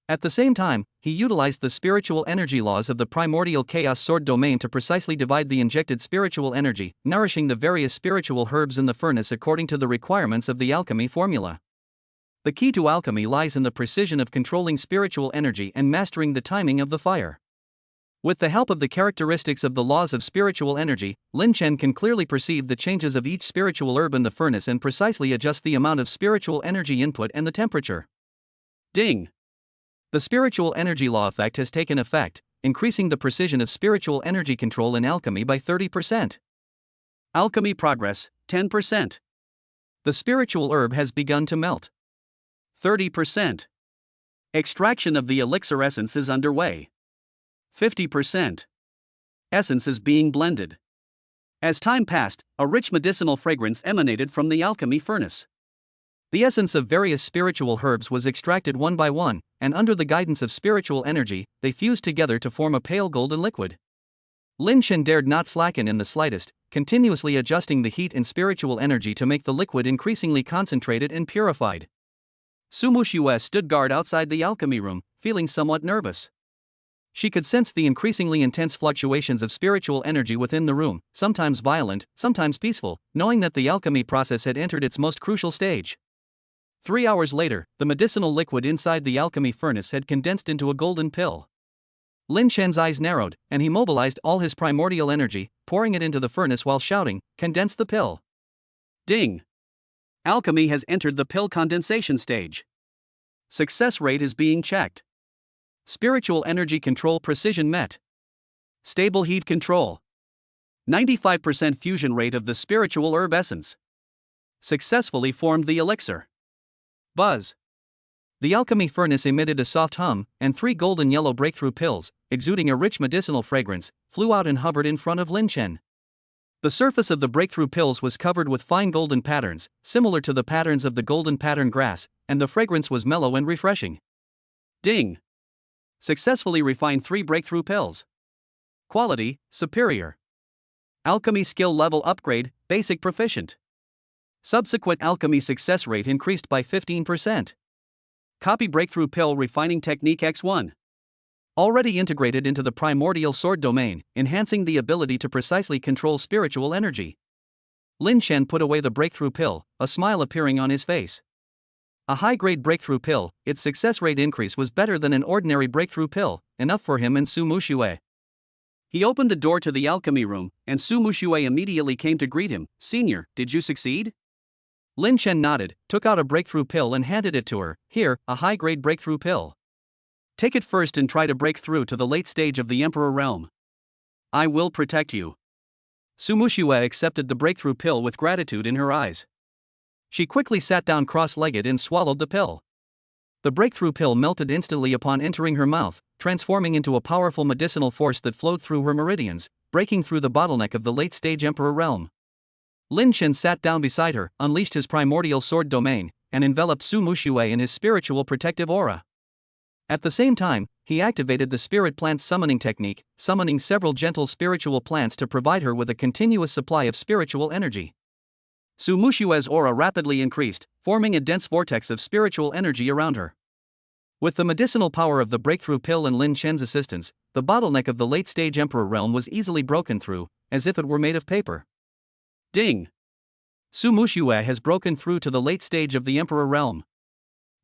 At the same time, he utilized the spiritual energy laws of the primordial chaos sword domain to precisely divide the injected spiritual energy, nourishing the various spiritual herbs in the furnace according to the requirements of the alchemy formula. The key to alchemy lies in the precision of controlling spiritual energy and mastering the timing of the fire. With the help of the characteristics of the laws of spiritual energy, Lin Chen can clearly perceive the changes of each spiritual herb in the furnace and precisely adjust the amount of spiritual energy input and the temperature. Ding! The spiritual energy law effect has taken effect, increasing the precision of spiritual energy control in alchemy by 30%. Alchemy progress, 10%. The spiritual herb has begun to melt. 30%. Extraction of the elixir essence is underway. 50%. Essence is being blended. As time passed, a rich medicinal fragrance emanated from the alchemy furnace. The essence of various spiritual herbs was extracted one by one, and under the guidance of spiritual energy, they fused together to form a pale golden liquid. Lin Chen dared not slacken in the slightest, continuously adjusting the heat and spiritual energy to make the liquid increasingly concentrated and purified. Su Muxue stood guard outside the alchemy room, feeling somewhat nervous. She could sense the increasingly intense fluctuations of spiritual energy within the room, sometimes violent, sometimes peaceful, knowing that the alchemy process had entered its most crucial stage. 3 hours later, the medicinal liquid inside the alchemy furnace had condensed into a golden pill. Lin Chen's eyes narrowed, and he mobilized all his primordial energy, pouring it into the furnace while shouting, "Condense the pill!" Ding! Alchemy has entered the pill condensation stage. Success rate is being checked. Spiritual energy control precision met. Stable heat control. 95% fusion rate of the spiritual herb essence. Successfully formed the elixir. Buzz. The alchemy furnace emitted a soft hum, and 3 golden yellow breakthrough pills, exuding a rich medicinal fragrance, flew out and hovered in front of Lin Chen. The surface of the breakthrough pills was covered with fine golden patterns, similar to the patterns of the golden pattern grass, and the fragrance was mellow and refreshing. Ding! Successfully refined 3 breakthrough pills. Quality, superior. Alchemy skill level upgrade, basic proficient. Subsequent alchemy success rate increased by 15%. Copy breakthrough pill refining technique X1. Already integrated into the primordial sword domain, enhancing the ability to precisely control spiritual energy. Lin Chen put away the breakthrough pill, a smile appearing on his face. A high-grade breakthrough pill, its success rate increase was better than an ordinary breakthrough pill, enough for him and Su Muxue. He opened the door to the alchemy room, and Su Muxue immediately came to greet him. "Senior, did you succeed?" Lin Chen nodded, took out a breakthrough pill and handed it to her. "Here, a high-grade breakthrough pill. Take it first and try to break through to the late stage of the Emperor realm. I will protect you." Su Muxue accepted the breakthrough pill with gratitude in her eyes. She quickly sat down cross-legged and swallowed the pill. The breakthrough pill melted instantly upon entering her mouth, transforming into a powerful medicinal force that flowed through her meridians, breaking through the bottleneck of the late-stage Emperor realm. Lin Chen sat down beside her, unleashed his primordial sword domain, and enveloped Su Muxue in his spiritual protective aura. At the same time, he activated the spirit plant summoning technique, summoning several gentle spiritual plants to provide her with a continuous supply of spiritual energy. Su Muxue's aura rapidly increased, forming a dense vortex of spiritual energy around her. With the medicinal power of the breakthrough pill and Lin Chen's assistance, the bottleneck of the late-stage Emperor realm was easily broken through, as if it were made of paper. Ding! Su Muxue has broken through to the late stage of the Emperor realm.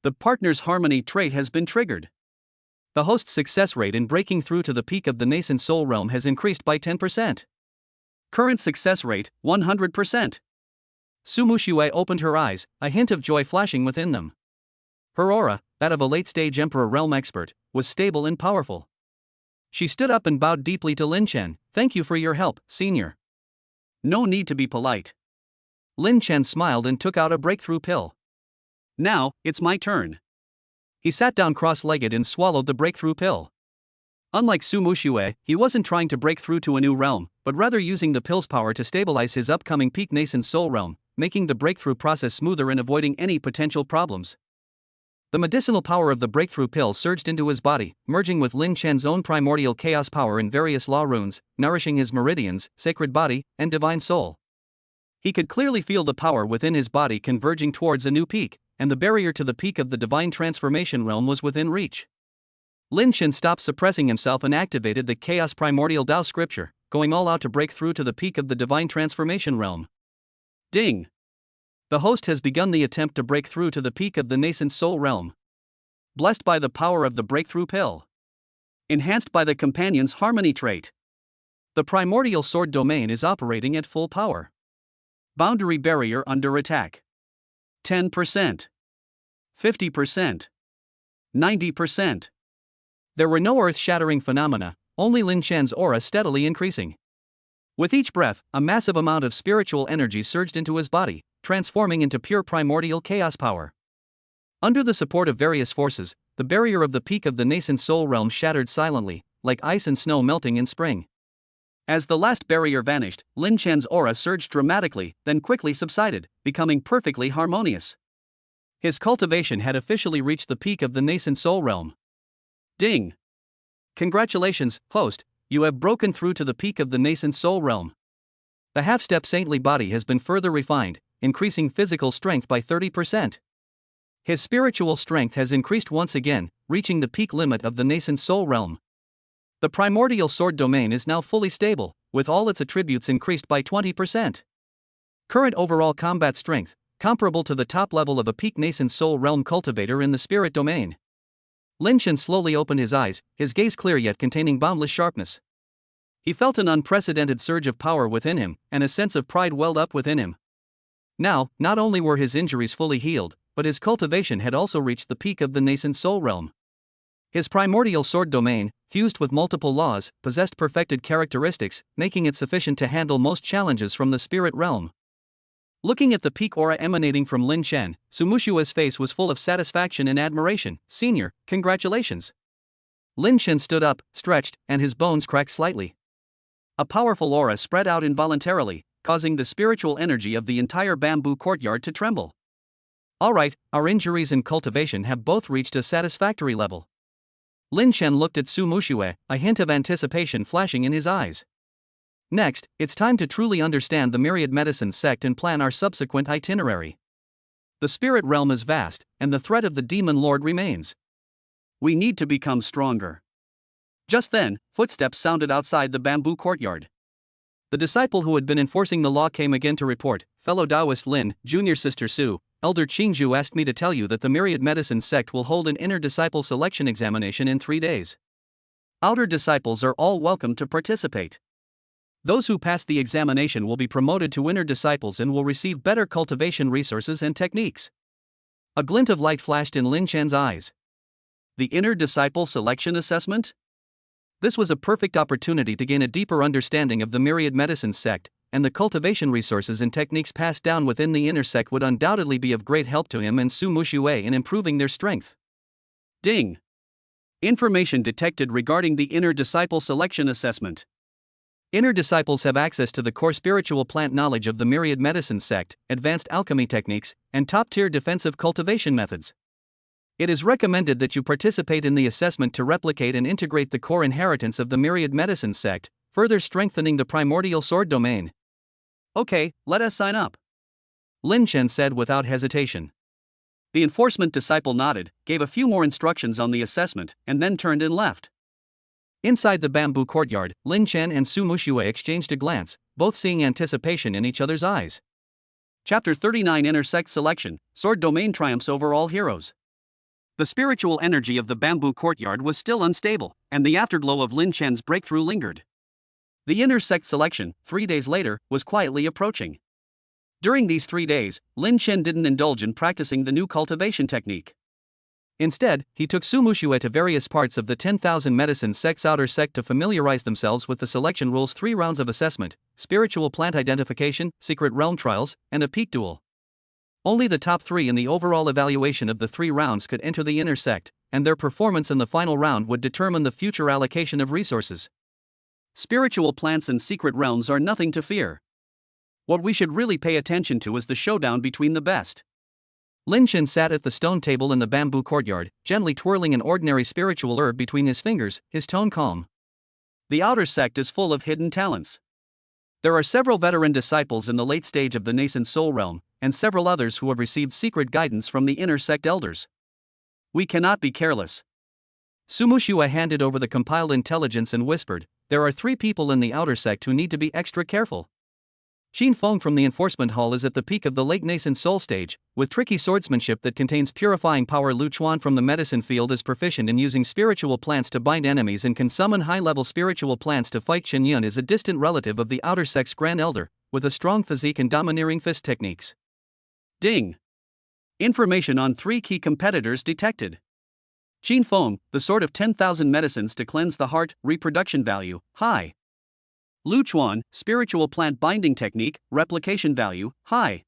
The partner's harmony trait has been triggered. The host's success rate in breaking through to the peak of the nascent soul realm has increased by 10%. Current success rate, 100%. Su Muxue opened her eyes, a hint of joy flashing within them. Her aura, that of a late-stage Emperor realm expert, was stable and powerful. She stood up and bowed deeply to Lin Chen. "Thank you for your help, senior." "No need to be polite." Lin Chen smiled and took out a breakthrough pill. "Now, it's my turn." He sat down cross-legged and swallowed the breakthrough pill. Unlike Su Muxue, he wasn't trying to break through to a new realm, but rather using the pill's power to stabilize his upcoming peak nascent soul realm, making the breakthrough process smoother and avoiding any potential problems. The medicinal power of the breakthrough pill surged into his body, merging with Lin Chen's own primordial chaos power in various law runes, nourishing his meridians, sacred body, and divine soul. He could clearly feel the power within his body converging towards a new peak, and the barrier to the peak of the divine transformation realm was within reach. Lin Chen stopped suppressing himself and activated the Chaos Primordial Tao scripture, going all out to break through to the peak of the divine transformation realm. Ding! The host has begun the attempt to break through to the peak of the nascent soul realm. Blessed by the power of the breakthrough pill. Enhanced by the companion's harmony trait. The primordial sword domain is operating at full power. Boundary barrier under attack. 10%. 50%. 90%. There were no earth-shattering phenomena, only Lin Shan's aura steadily increasing. With each breath, a massive amount of spiritual energy surged into his body, transforming into pure primordial chaos power. Under the support of various forces, the barrier of the peak of the nascent soul realm shattered silently, like ice and snow melting in spring. As the last barrier vanished, Lin Shan's aura surged dramatically, then quickly subsided, becoming perfectly harmonious. His cultivation had officially reached the peak of the nascent soul realm. Ding! Congratulations, host, you have broken through to the peak of the nascent soul realm. The half-step saintly body has been further refined, increasing physical strength by 30%. His spiritual strength has increased once again, reaching the peak limit of the nascent soul realm. The primordial sword domain is now fully stable, with all its attributes increased by 20%. Current overall combat strength, comparable to the top level of a peak nascent soul realm cultivator in the spirit domain. Lin Shan slowly opened his eyes, his gaze clear yet containing boundless sharpness. He felt an unprecedented surge of power within him, and a sense of pride welled up within him. Now, not only were his injuries fully healed, but his cultivation had also reached the peak of the nascent soul realm. His primordial sword domain, fused with multiple laws, possessed perfected characteristics, making it sufficient to handle most challenges from the spirit realm. Looking at the peak aura emanating from Lin Shan, Sumushua's face was full of satisfaction and admiration. Senior, congratulations. Lin Shan stood up, stretched, and his bones cracked slightly. A powerful aura spread out involuntarily, causing the spiritual energy of the entire bamboo courtyard to tremble. Alright, our injuries and cultivation have both reached a satisfactory level. Lin Shan looked at Sumushue, a hint of anticipation flashing in his eyes. Next, it's time to truly understand the Myriad Medicine sect and plan our subsequent itinerary. The spirit realm is vast, and the threat of the demon lord remains. We need to become stronger. Just then, footsteps sounded outside the bamboo courtyard. The disciple who had been enforcing the law came again to report, fellow Taoist Lin, junior sister Su, Elder Qingzhu asked me to tell you that the Myriad Medicine sect will hold an inner disciple selection examination in 3 days. Outer disciples are all welcome to participate. Those who pass the examination will be promoted to inner disciples and will receive better cultivation resources and techniques. A glint of light flashed in Lin Shan's eyes. The inner disciple selection assessment? This was a perfect opportunity to gain a deeper understanding of the Myriad Medicine sect, and the cultivation resources and techniques passed down within the inner sect would undoubtedly be of great help to him and Su Mushue in improving their strength. Ding! Information detected regarding the inner disciple selection assessment. Inner disciples have access to the core spiritual plant knowledge of the Myriad Medicine sect, advanced alchemy techniques, and top-tier defensive cultivation methods. It is recommended that you participate in the assessment to replicate and integrate the core inheritance of the Myriad Medicine sect, further strengthening the primordial sword domain. Okay, let us sign up. Lin Shan said without hesitation. The enforcement disciple nodded, gave a few more instructions on the assessment, and then turned and left. Inside the bamboo courtyard, Lin Shan and Su Mushue exchanged a glance, both seeing anticipation in each other's eyes. Chapter 39 Inner Sect Selection, Sword Domain Triumphs Over All Heroes. The spiritual energy of the bamboo courtyard was still unstable, and the afterglow of Lin Shan's breakthrough lingered. The inner sect selection, 3 days later, was quietly approaching. During these 3 days, Lin Shan didn't indulge in practicing the new cultivation technique. Instead, he took Su Mushue to various parts of the 10,000 Medicine sect's outer sect to familiarize themselves with the selection rules. 3 rounds of assessment, spiritual plant identification, secret realm trials, and a peak duel. Only the top 3 in the overall evaluation of the 3 rounds could enter the inner sect, and their performance in the final round would determine the future allocation of resources. Spiritual plants and secret realms are nothing to fear. What we should really pay attention to is the showdown between the best. Lin Shan sat at the stone table in the bamboo courtyard, gently twirling an ordinary spiritual herb between his fingers, his tone calm. The outer sect is full of hidden talents. There are several veteran disciples in the late stage of the nascent soul realm, and several others who have received secret guidance from the inner sect elders. We cannot be careless. Sumushua handed over the compiled intelligence and whispered, "There are 3 people in the outer sect who need to be extra careful. Qin Feng from the enforcement hall is at the peak of the late nascent soul stage, with tricky swordsmanship that contains purifying power. Lu Chuan from the medicine field is proficient in using spiritual plants to bind enemies and can summon high-level spiritual plants to fight. Chen Yun is a distant relative of the outer sex Grand Elder, with a strong physique and domineering fist techniques. Ding! Information on 3 key competitors detected. Qin Feng, the sword of 10,000 medicines to cleanse the heart, reproduction value, high. Lu Chuan, spiritual plant binding technique, replication value, high.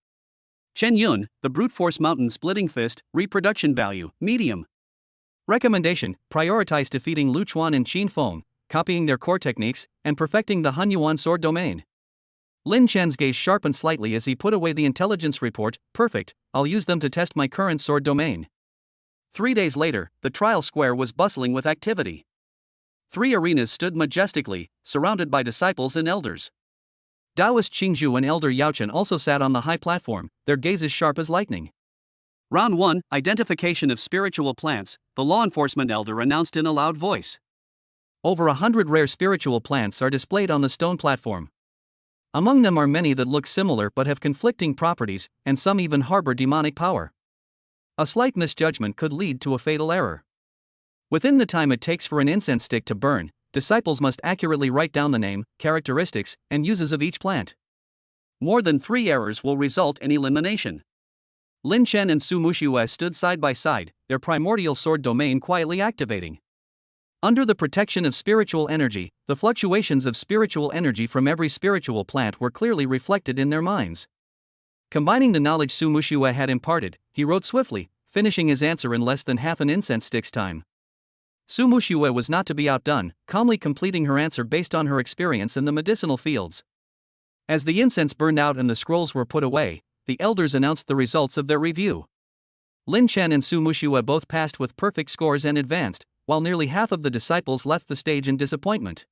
Chen Yun, the brute force mountain splitting fist, reproduction value, medium. Recommendation: prioritize defeating Lu Chuan and Qin Feng, copying their core techniques, and perfecting the Hunyuan sword domain. Lin Chen's gaze sharpened slightly as he put away the intelligence report. Perfect, I'll use them to test my current sword domain. 3 days later, the trial square was bustling with activity. 3 arenas stood majestically, surrounded by disciples and elders. Taoist Qingzhu and Elder Yaochen also sat on the high platform, their gazes sharp as lightning. Round 1, Identification of Spiritual Plants, the law enforcement elder announced in a loud voice. Over 100 rare spiritual plants are displayed on the stone platform. Among them are many that look similar but have conflicting properties, and some even harbor demonic power. A slight misjudgment could lead to a fatal error. Within the time it takes for an incense stick to burn, disciples must accurately write down the name, characteristics, and uses of each plant. More than 3 errors will result in elimination. Lin Chen and Su Muxiue stood side by side, their primordial sword domain quietly activating. Under the protection of spiritual energy, the fluctuations of spiritual energy from every spiritual plant were clearly reflected in their minds. Combining the knowledge Su Muxiue had imparted, he wrote swiftly, finishing his answer in less than half an incense stick's time. Su Muxiue was not to be outdone, calmly completing her answer based on her experience in the medicinal fields. As the incense burned out and the scrolls were put away, the elders announced the results of their review. Lin Chen and Su Muxiue both passed with perfect scores and advanced, while nearly half of the disciples left the stage in disappointment.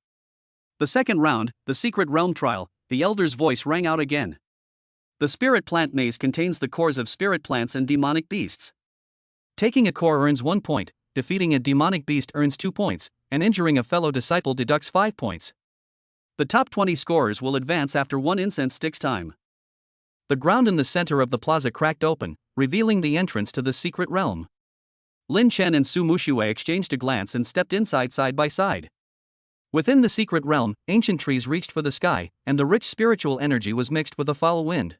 The second round, the Secret Realm Trial, the elder's voice rang out again. The spirit plant maze contains the cores of spirit plants and demonic beasts. Taking a core earns 1 point, defeating a demonic beast earns 2 points, and injuring a fellow disciple deducts 5 points. The top 20 scorers will advance after 1 incense stick's time. The ground in the center of the plaza cracked open, revealing the entrance to the secret realm. Lin Chen and Su Muxiue exchanged a glance and stepped inside side by side. Within the secret realm, ancient trees reached for the sky, and the rich spiritual energy was mixed with a foul wind.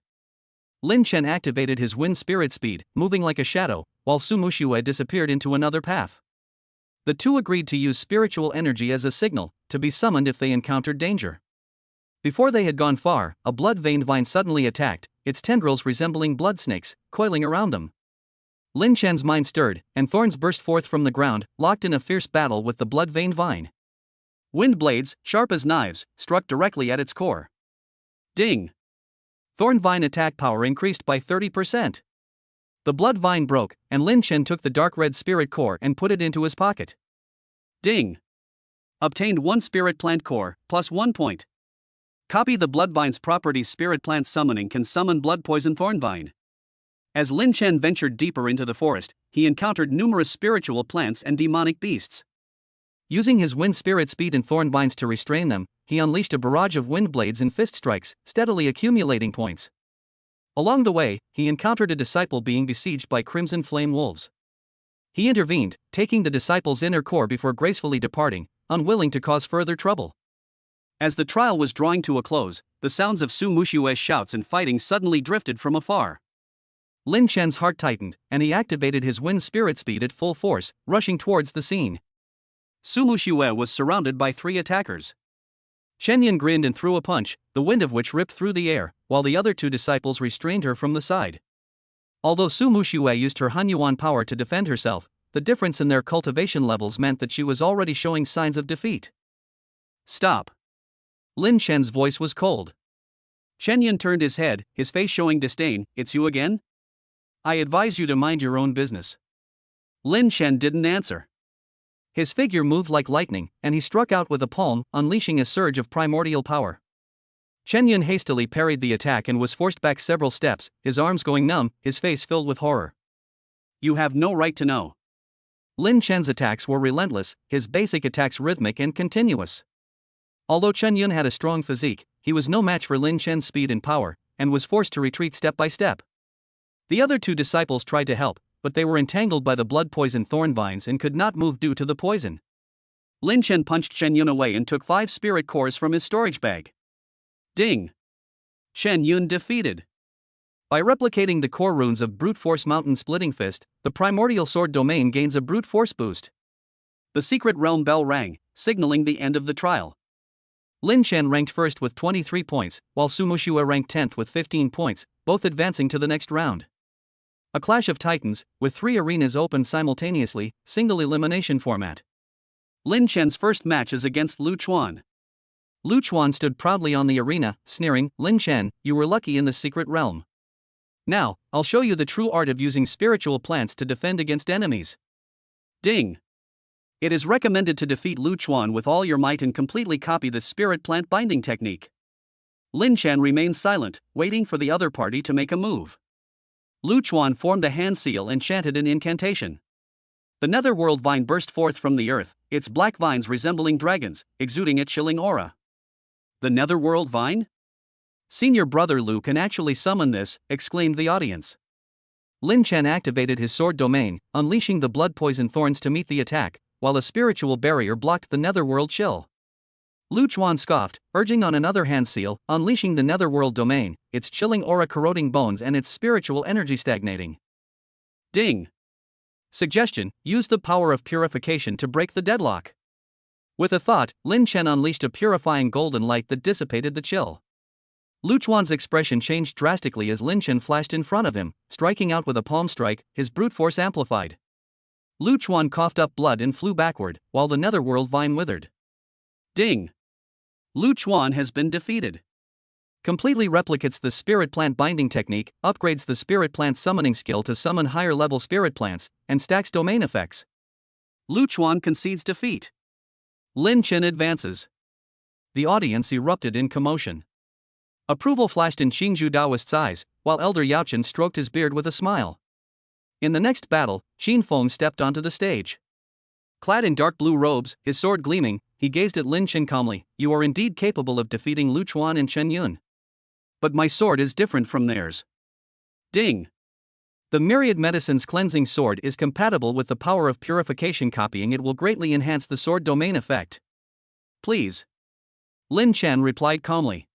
Lin Chen activated his wind spirit speed, moving like a shadow, while Su Muxiue disappeared into another path. The two agreed to use spiritual energy as a signal, to be summoned if they encountered danger. Before they had gone far, a blood-veined vine suddenly attacked, its tendrils resembling blood snakes, coiling around them. Lin Chen's mind stirred, and thorns burst forth from the ground, locked in a fierce battle with the blood-veined vine. Wind blades, sharp as knives, struck directly at its core. Ding! Thorn vine attack power increased by 30%. The blood vine broke, and Lin Chen took the dark red spirit core and put it into his pocket. Ding! Obtained 1 spirit plant core, plus 1 point. Copy the blood vine's properties. Spirit plant summoning can summon blood poison thorn vine. As Lin Chen ventured deeper into the forest, he encountered numerous spiritual plants and demonic beasts. Using his wind spirit speed and thorn vines to restrain them, he unleashed a barrage of wind blades and fist strikes, steadily accumulating points. Along the way, he encountered a disciple being besieged by crimson flame wolves. He intervened, taking the disciple's inner core before gracefully departing, unwilling to cause further trouble. As the trial was drawing to a close, the sounds of Su Muxiue's shouts and fighting suddenly drifted from afar. Lin Chen's heart tightened, and he activated his wind spirit speed at full force, rushing towards the scene. Su Muxiue was surrounded by 3 attackers. Chen Yun grinned and threw a punch, the wind of which ripped through the air, while the other 2 disciples restrained her from the side. Although Su Muxiue used her Hunyuan power to defend herself, the difference in their cultivation levels meant that she was already showing signs of defeat. Stop! Lin Chen's voice was cold. Chen Yun turned his head, his face showing disdain. It's you again? I advise you to mind your own business. Lin Chen didn't answer. His figure moved like lightning, and he struck out with a palm, unleashing a surge of primordial power. Chen Yun hastily parried the attack and was forced back several steps, his arms going numb, his face filled with horror. You have no right to know. Lin Chen's attacks were relentless, his basic attacks rhythmic and continuous. Although Chen Yun had a strong physique, he was no match for Lin Chen's speed and power, and was forced to retreat step by step. The other two disciples tried to help, but they were entangled by the blood-poison thorn vines and could not move due to the poison. Lin Chen punched Shen Yun away and took 5 spirit cores from his storage bag. Ding! Shen Yun defeated. By replicating the core runes of Brute Force Mountain Splitting Fist, the primordial sword domain gains a brute force boost. The secret realm bell rang, signaling the end of the trial. Lin Chen ranked first with 23 points, while Su Muxue ranked 10th with 15 points, both advancing to the next round. A clash of titans, with 3 arenas open simultaneously, single elimination format. Lin Chen's first match is against Lu Chuan. Lu Chuan stood proudly on the arena, sneering, "Lin Chen, you were lucky in the secret realm. Now, I'll show you the true art of using spiritual plants to defend against enemies." Ding! It is recommended to defeat Lu Chuan with all your might and completely copy the spirit plant binding technique. Lin Chen remained silent, waiting for the other party to make a move. Lu Chuan formed a hand seal and chanted an incantation. The netherworld vine burst forth from the earth, its black vines resembling dragons, exuding a chilling aura. The netherworld vine? Senior brother Lu can actually summon this, exclaimed the audience. Lin Chen activated his sword domain, unleashing the blood poison thorns to meet the attack, while a spiritual barrier blocked the netherworld chill. Lu Chuan scoffed, urging on another hand seal, unleashing the netherworld domain, its chilling aura corroding bones and its spiritual energy stagnating. Ding! Suggestion: use the power of purification to break the deadlock. With a thought, Lin Chen unleashed a purifying golden light that dissipated the chill. Lu Chuan's expression changed drastically as Lin Chen flashed in front of him, striking out with a palm strike, his brute force amplified. Lu Chuan coughed up blood and flew backward, while the netherworld vine withered. Ding! Lu Chuan has been defeated. Completely replicates the spirit plant binding technique, upgrades the spirit plant summoning skill to summon higher level spirit plants, and stacks domain effects. Lu Chuan concedes defeat. Lin Chen advances. The audience erupted in commotion. Approval flashed in Qingzhu Daoist's eyes, while Elder Yaochen stroked his beard with a smile. In the next battle, Qin Feng stepped onto the stage. Clad in dark blue robes, his sword gleaming, he gazed at Lin Chen calmly. "You are indeed capable of defeating Lu Chuan and Shen Yun. But my sword is different from theirs." Ding! The Myriad Medicine's cleansing sword is compatible with the power of purification copying. It will greatly enhance the sword domain effect. Please. Lin Chen replied calmly.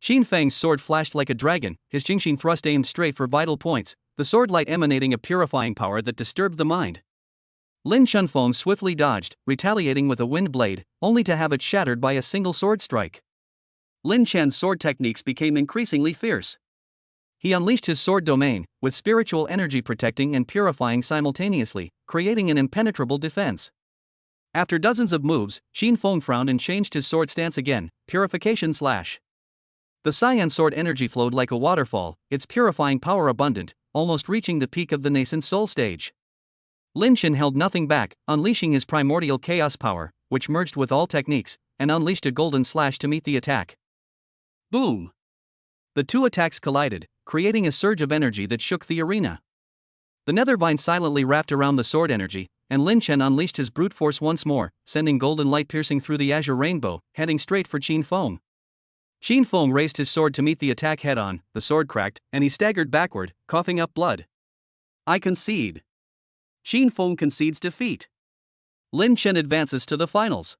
Qin Feng's sword flashed like a dragon, his Jingxin thrust aimed straight for vital points, the sword light emanating a purifying power that disturbed the mind. Lin Chunfeng swiftly dodged, retaliating with a wind blade, only to have it shattered by a single sword strike. Lin Chen's sword techniques became increasingly fierce. He unleashed his sword domain, with spiritual energy protecting and purifying simultaneously, creating an impenetrable defense. After dozens of moves, Qin Feng frowned and changed his sword stance again, purification slash. The cyan sword energy flowed like a waterfall, its purifying power abundant, almost reaching the peak of the nascent soul stage. Lin Chen held nothing back, unleashing his primordial chaos power, which merged with all techniques, and unleashed a golden slash to meet the attack. Boom! The two attacks collided, creating a surge of energy that shook the arena. The nethervine silently wrapped around the sword energy, and Lin Chen unleashed his brute force once more, sending golden light piercing through the azure rainbow, heading straight for Qin Feng. Qin Feng raised his sword to meet the attack head-on, the sword cracked, and he staggered backward, coughing up blood. I concede. Qin Feng concedes defeat. Lin Chen advances to the finals.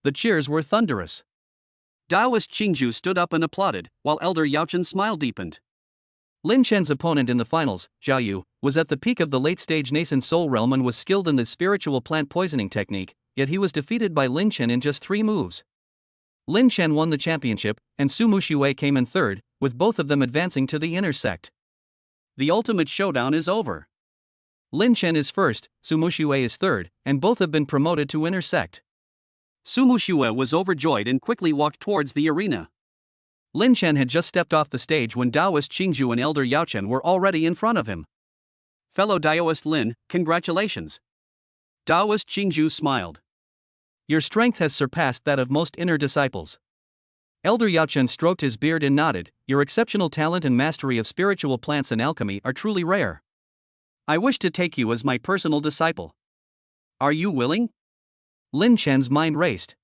The cheers were thunderous. Daoist Qingzhu stood up and applauded, while Elder Yaochen smile deepened. Lin Chen's opponent in the finals, Zhao Yu, was at the peak of the late-stage nascent soul realm and was skilled in the spiritual plant poisoning technique, yet he was defeated by Lin Chen in just 3 moves. Lin Chen won the championship, and Su Muxue came in third, with both of them advancing to the inner sect. The ultimate showdown is over. Lin Chen is first, Su Muxue is third, and both have been promoted to inner sect. Su Muxue was overjoyed and quickly walked towards the arena. Lin Chen had just stepped off the stage when Daoist Qingzhu and Elder Yaochen were already in front of him. Fellow Daoist Lin, congratulations. Daoist Qingzhu smiled. Your strength has surpassed that of most inner disciples. Elder Yaochen stroked his beard and nodded. Your exceptional talent and mastery of spiritual plants and alchemy are truly rare. I wish to take you as my personal disciple. Are you willing? Lin Chen's mind raced.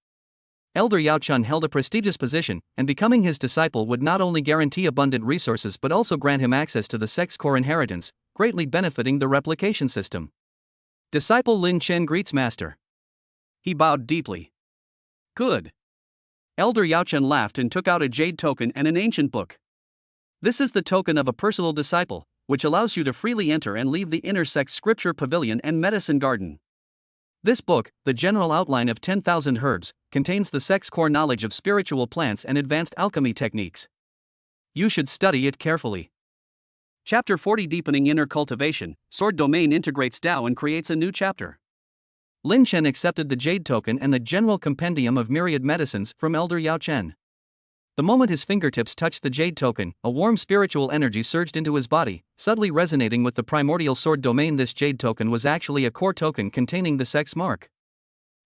Elder Yaochun held a prestigious position, and becoming his disciple would not only guarantee abundant resources but also grant him access to the sect's core inheritance, greatly benefiting the replication system. Disciple Lin Chen greets Master. He bowed deeply. Good. Elder Yaochun laughed and took out a jade token and an ancient book. This is the token of a personal disciple, which allows you to freely enter and leave the inner sect's scripture pavilion and medicine garden. This book, The General Outline of 10,000 Herbs, contains the sect's core knowledge of spiritual plants and advanced alchemy techniques. You should study it carefully. Chapter 40 Deepening Inner Cultivation, Sword Domain integrates Tao and creates a new chapter. Lin Chen accepted the jade token and the general compendium of myriad medicines from Elder Yaochun. The moment his fingertips touched the jade token, a warm spiritual energy surged into his body, subtly resonating with the primordial sword domain. This jade token was actually a core token containing the sect's mark.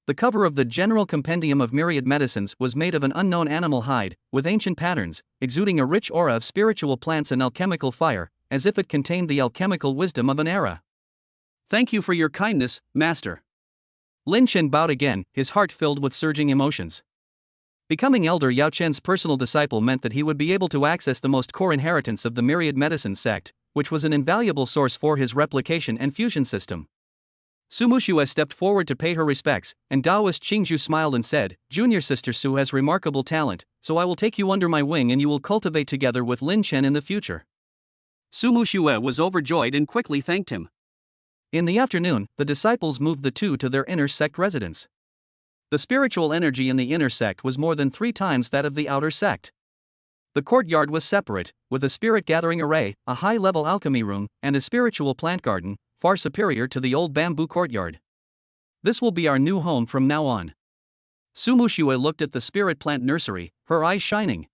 The cover of the General Compendium of Myriad Medicines was made of an unknown animal hide, with ancient patterns, exuding a rich aura of spiritual plants and alchemical fire, as if it contained the alchemical wisdom of an era. Thank you for your kindness, Master. Lin Chen bowed again, his heart filled with surging emotions. Becoming Elder Yaochun's personal disciple meant that he would be able to access the most core inheritance of the Myriad Medicine sect, which was an invaluable source for his replication and fusion system. Su Muxue stepped forward to pay her respects, and Taoist Qingzhu smiled and said, Junior Sister Su has remarkable talent, so I will take you under my wing and you will cultivate together with Lin Chen in the future. Su Muxue was overjoyed and quickly thanked him. In the afternoon, the disciples moved the two to their inner sect residence. The spiritual energy in the inner sect was more than 3 times that of the outer sect. The courtyard was separate, with a spirit gathering array, a high-level alchemy room, and a spiritual plant garden, far superior to the old bamboo courtyard. This will be our new home from now on. Su Muxue looked at the spirit plant nursery, her eyes shining.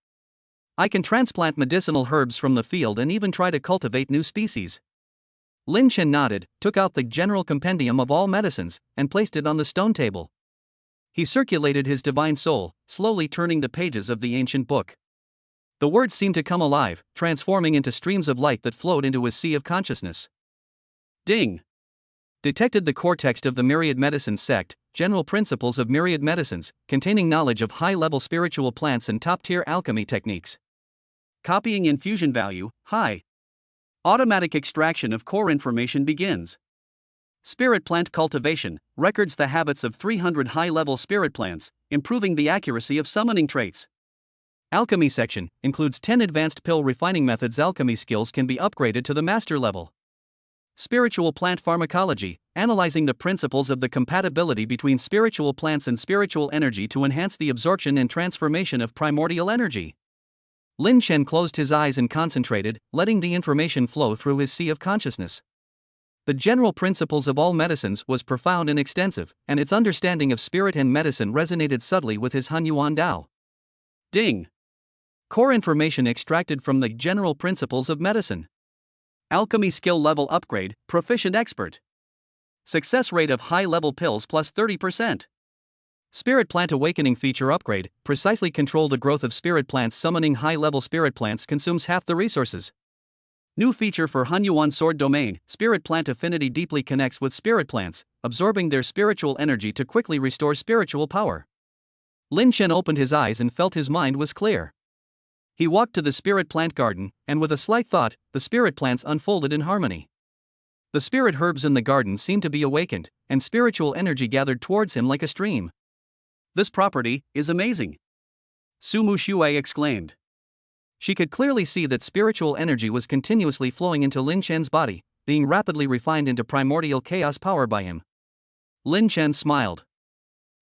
I can transplant medicinal herbs from the field and even try to cultivate new species. Lin Chen nodded, took out the General Compendium of all medicines, and placed it on the stone table. He circulated his divine soul, slowly turning the pages of the ancient book. The words seemed to come alive, transforming into streams of light that flowed into his sea of consciousness. Ding! Detected the core text of the Myriad Medicine sect, General Principles of Myriad Medicines, containing knowledge of high-level spiritual plants and top-tier alchemy techniques. Copying infusion value, high. Automatic extraction of core information begins. Spirit plant cultivation records the habits of 300 high-level spirit plants, improving the accuracy of summoning traits. Alchemy section includes 10 advanced pill refining methods. Alchemy skills can be upgraded to the master level. Spiritual plant pharmacology, analyzing the principles of the compatibility between spiritual plants and spiritual energy to enhance the absorption and transformation of primordial energy. Lin Chen closed his eyes and concentrated, letting the information flow through his sea of consciousness. The General Principles of all medicines was profound and extensive, and its understanding of spirit and medicine resonated subtly with his Hunyuan Dao. Ding! Core information extracted from the General Principles of Medicine. Alchemy skill level upgrade, proficient expert. Success rate of high-level pills plus 30%. Spirit plant awakening feature upgrade, precisely control the growth of spirit plants. Summoning high-level spirit plants consumes half the resources. New feature for Hunyuan Sword Domain, Spirit Plant Affinity deeply connects with spirit plants, absorbing their spiritual energy to quickly restore spiritual power. Lin Chen opened his eyes and felt his mind was clear. He walked to the spirit plant garden, and with a slight thought, the spirit plants unfolded in harmony. The spirit herbs in the garden seemed to be awakened, and spiritual energy gathered towards him like a stream. This property is amazing! Su Muxue exclaimed. She could clearly see that spiritual energy was continuously flowing into Lin Chen's body, being rapidly refined into primordial chaos power by him. Lin Chen smiled.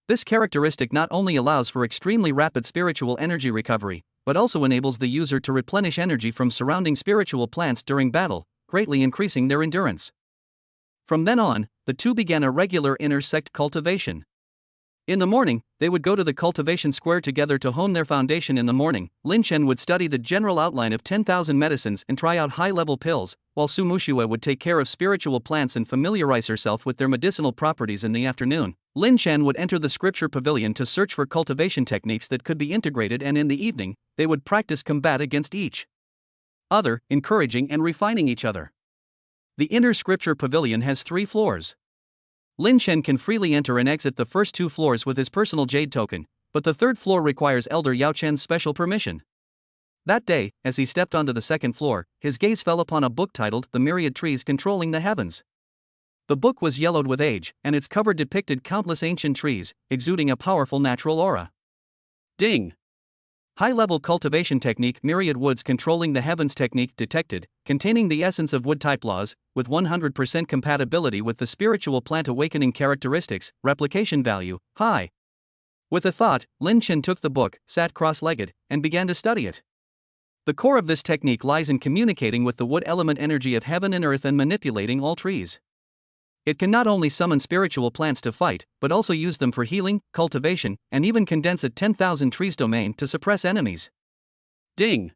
This characteristic not only allows for extremely rapid spiritual energy recovery, but also enables the user to replenish energy from surrounding spiritual plants during battle, greatly increasing their endurance. From then on, the two began a regular inner sect cultivation. In the morning, they would go to the cultivation square together to hone their foundation. In the morning, Lin Chen would study the general outline of 10,000 medicines and try out high-level pills, while Su Muxue would take care of spiritual plants and familiarize herself with their medicinal properties. In the afternoon, Lin Chen would enter the scripture pavilion to search for cultivation techniques that could be integrated, and in the evening, they would practice combat against each other, encouraging and refining each other. The inner scripture pavilion has 3 floors. Lin Chen can freely enter and exit the first 2 floors with his personal jade token, but the third floor requires Elder Yao Chen's special permission. That day, as he stepped onto the second floor, his gaze fell upon a book titled The Myriad Trees Controlling the Heavens. The book was yellowed with age, and its cover depicted countless ancient trees, exuding a powerful natural aura. Ding! High-level cultivation technique Myriad Woods Controlling the Heavens technique detected, containing the essence of wood-type laws, with 100% compatibility with the spiritual plant awakening characteristics, replication value, high. With a thought, Lin Chen took the book, sat cross-legged, and began to study it. The core of this technique lies in communicating with the wood element energy of heaven and earth and manipulating all trees. It can not only summon spiritual plants to fight, but also use them for healing, cultivation, and even condense a 10,000 trees domain to suppress enemies. Ding!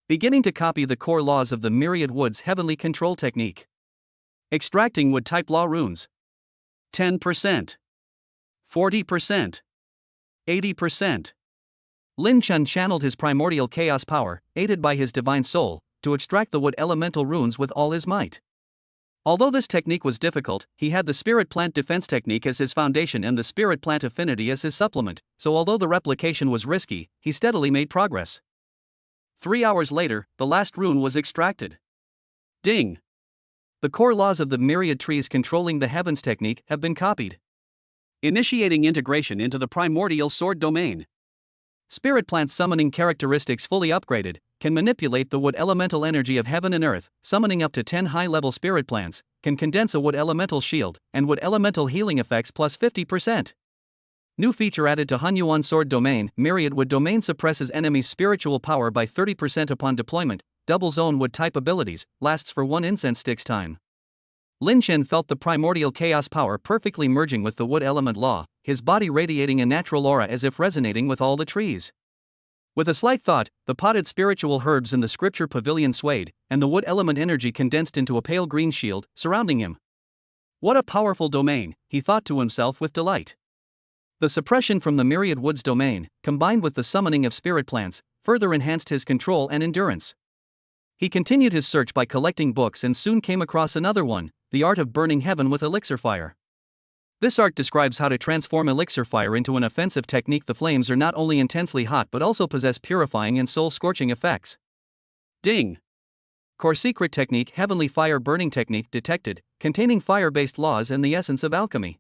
Beginning to copy the core laws of the Myriad Woods heavenly control technique. Extracting wood-type law runes. 10%. 40%. 80%. Lin Chen channeled his primordial chaos power, aided by his divine soul, to extract the wood elemental runes with all his might. Although this technique was difficult, he had the spirit plant defense technique as his foundation and the spirit plant affinity as his supplement, so although the replication was risky, he steadily made progress. 3 hours later, the last rune was extracted. Ding! The core laws of the myriad trees controlling the heavens technique have been copied. Initiating integration into the primordial sword domain. Spirit plant summoning characteristics fully upgraded, can manipulate the wood elemental energy of heaven and earth, summoning up to 10 high-level spirit plants, can condense a wood elemental shield, and wood elemental healing effects plus 50%. New feature added to Hunyuan sword domain, myriad wood domain suppresses enemy's spiritual power by 30% upon deployment, double zone wood type abilities, lasts for 1 incense stick's time. Lin Chen felt the primordial chaos power perfectly merging with the wood element law, his body radiating a natural aura as if resonating with all the trees. With a slight thought, the potted spiritual herbs in the scripture pavilion swayed, and the wood element energy condensed into a pale green shield, surrounding him. What a powerful domain, he thought to himself with delight. The suppression from the myriad woods domain, combined with the summoning of spirit plants, further enhanced his control and endurance. He continued his search by collecting books and soon came across another one, The Art of Burning Heaven with Elixir Fire. This art describes how to transform elixir fire into an offensive technique. The flames are not only intensely hot but also possess purifying and soul-scorching effects. Ding! Core secret technique Heavenly fire burning technique detected, containing fire-based laws and the essence of alchemy.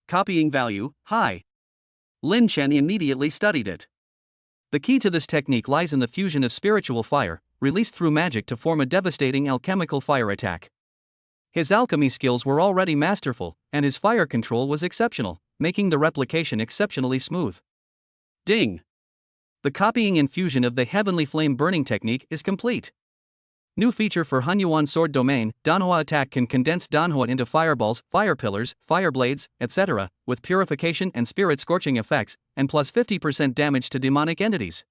Copying value, high. Lin Chen immediately studied it. The key to this technique lies in the fusion of spiritual fire, released through magic to form a devastating alchemical fire attack. His alchemy skills were already masterful, and his fire control was exceptional, making the replication exceptionally smooth. Ding! The copying and fusion of the heavenly flame burning technique is complete. New feature for Hunyuan sword domain, Danhua attack can condense Danhua into fireballs, fire pillars, fire blades, etc., with purification and spirit scorching effects, and plus 50% damage to demonic entities.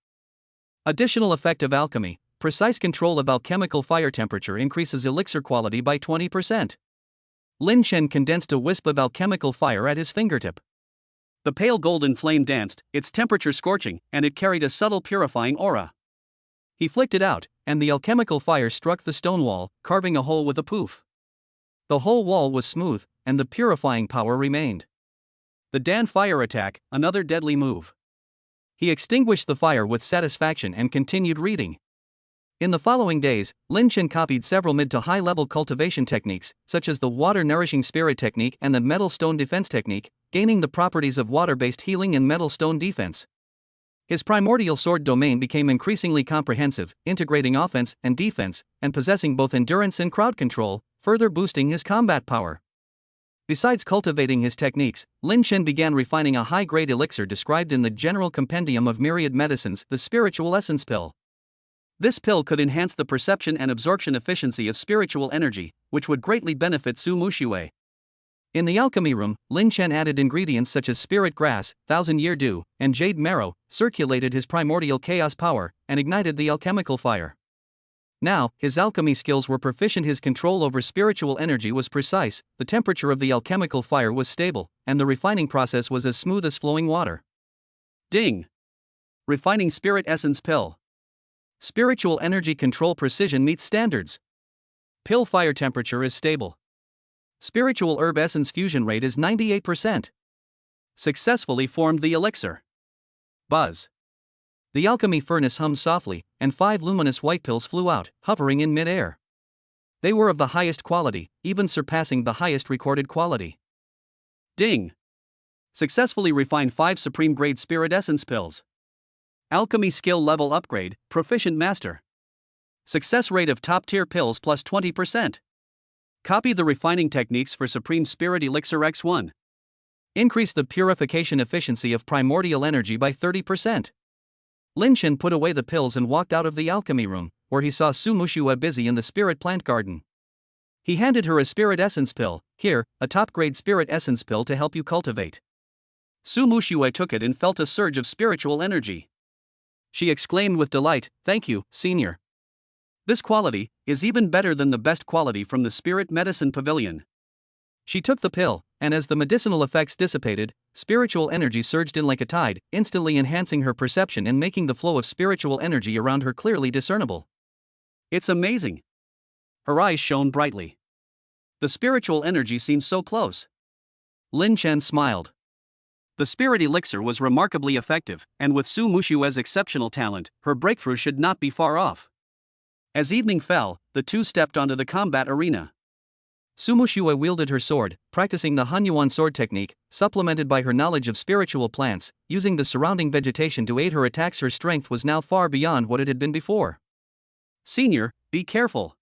Additional effect of alchemy. Precise control of alchemical fire temperature increases elixir quality by 20%. Lin Chen condensed a wisp of alchemical fire at his fingertip. The pale golden flame danced, its temperature scorching, and it carried a subtle purifying aura. He flicked it out, and the alchemical fire struck the stone wall, carving a hole with a poof. The whole wall was smooth, and the purifying power remained. The Dan fire attack, another deadly move. He extinguished the fire with satisfaction and continued reading. In the following days, Lin Chen copied several mid to high-level cultivation techniques, such as the water-nourishing spirit technique and the metal stone defense technique, gaining the properties of water-based healing and metal stone defense. His primordial sword domain became increasingly comprehensive, integrating offense and defense, and possessing both endurance and crowd control, further boosting his combat power. Besides cultivating his techniques, Lin Chen began refining a high-grade elixir described in the General Compendium of Myriad Medicines, the Spiritual Essence Pill. This pill could enhance the perception and absorption efficiency of spiritual energy, which would greatly benefit Su Mushui. In the alchemy room, Lin Chen added ingredients such as spirit grass, thousand-year dew, and jade marrow, circulated his primordial chaos power, and ignited the alchemical fire. Now, his alchemy skills were proficient, his control over spiritual energy was precise, the temperature of the alchemical fire was stable, and the refining process was as smooth as flowing water. Ding! Refining Spirit Essence Pill. Spiritual energy control precision meets standards. Pill fire temperature is stable. Spiritual herb essence fusion rate is 98%. Successfully formed the elixir. Buzz. The alchemy furnace hummed softly, and 5 luminous white pills flew out, hovering in mid-air. They were of the highest quality, even surpassing the highest recorded quality. Ding! Successfully refined 5 supreme-grade spirit essence pills. Alchemy skill level upgrade, proficient master. Success rate of top-tier pills plus 20%. Copy the refining techniques for Supreme Spirit Elixir X1. Increase the purification efficiency of primordial energy by 30%. Lin Chen put away the pills and walked out of the alchemy room, where he saw Su Muxue busy in the spirit plant garden. He handed her a spirit essence pill. Here, a top-grade spirit essence pill to help you cultivate. Su Muxue took it and felt a surge of spiritual energy. She exclaimed with delight, "Thank you, Senior. This quality is even better than the best quality from the Spirit Medicine Pavilion." She took the pill, and as the medicinal effects dissipated, spiritual energy surged in like a tide, instantly enhancing her perception and making the flow of spiritual energy around her clearly discernible. "It's amazing." Her eyes shone brightly. The spiritual energy seemed so close. Lin Chen smiled. The spirit elixir was remarkably effective, and with Su Muxue's exceptional talent, her breakthrough should not be far off. As evening fell, the two stepped onto the combat arena. Su Muxue wielded her sword, practicing the Hunyuan sword technique, supplemented by her knowledge of spiritual plants. Using the surrounding vegetation to aid her attacks. Her strength was now far beyond what it had been before. "Senior, be careful."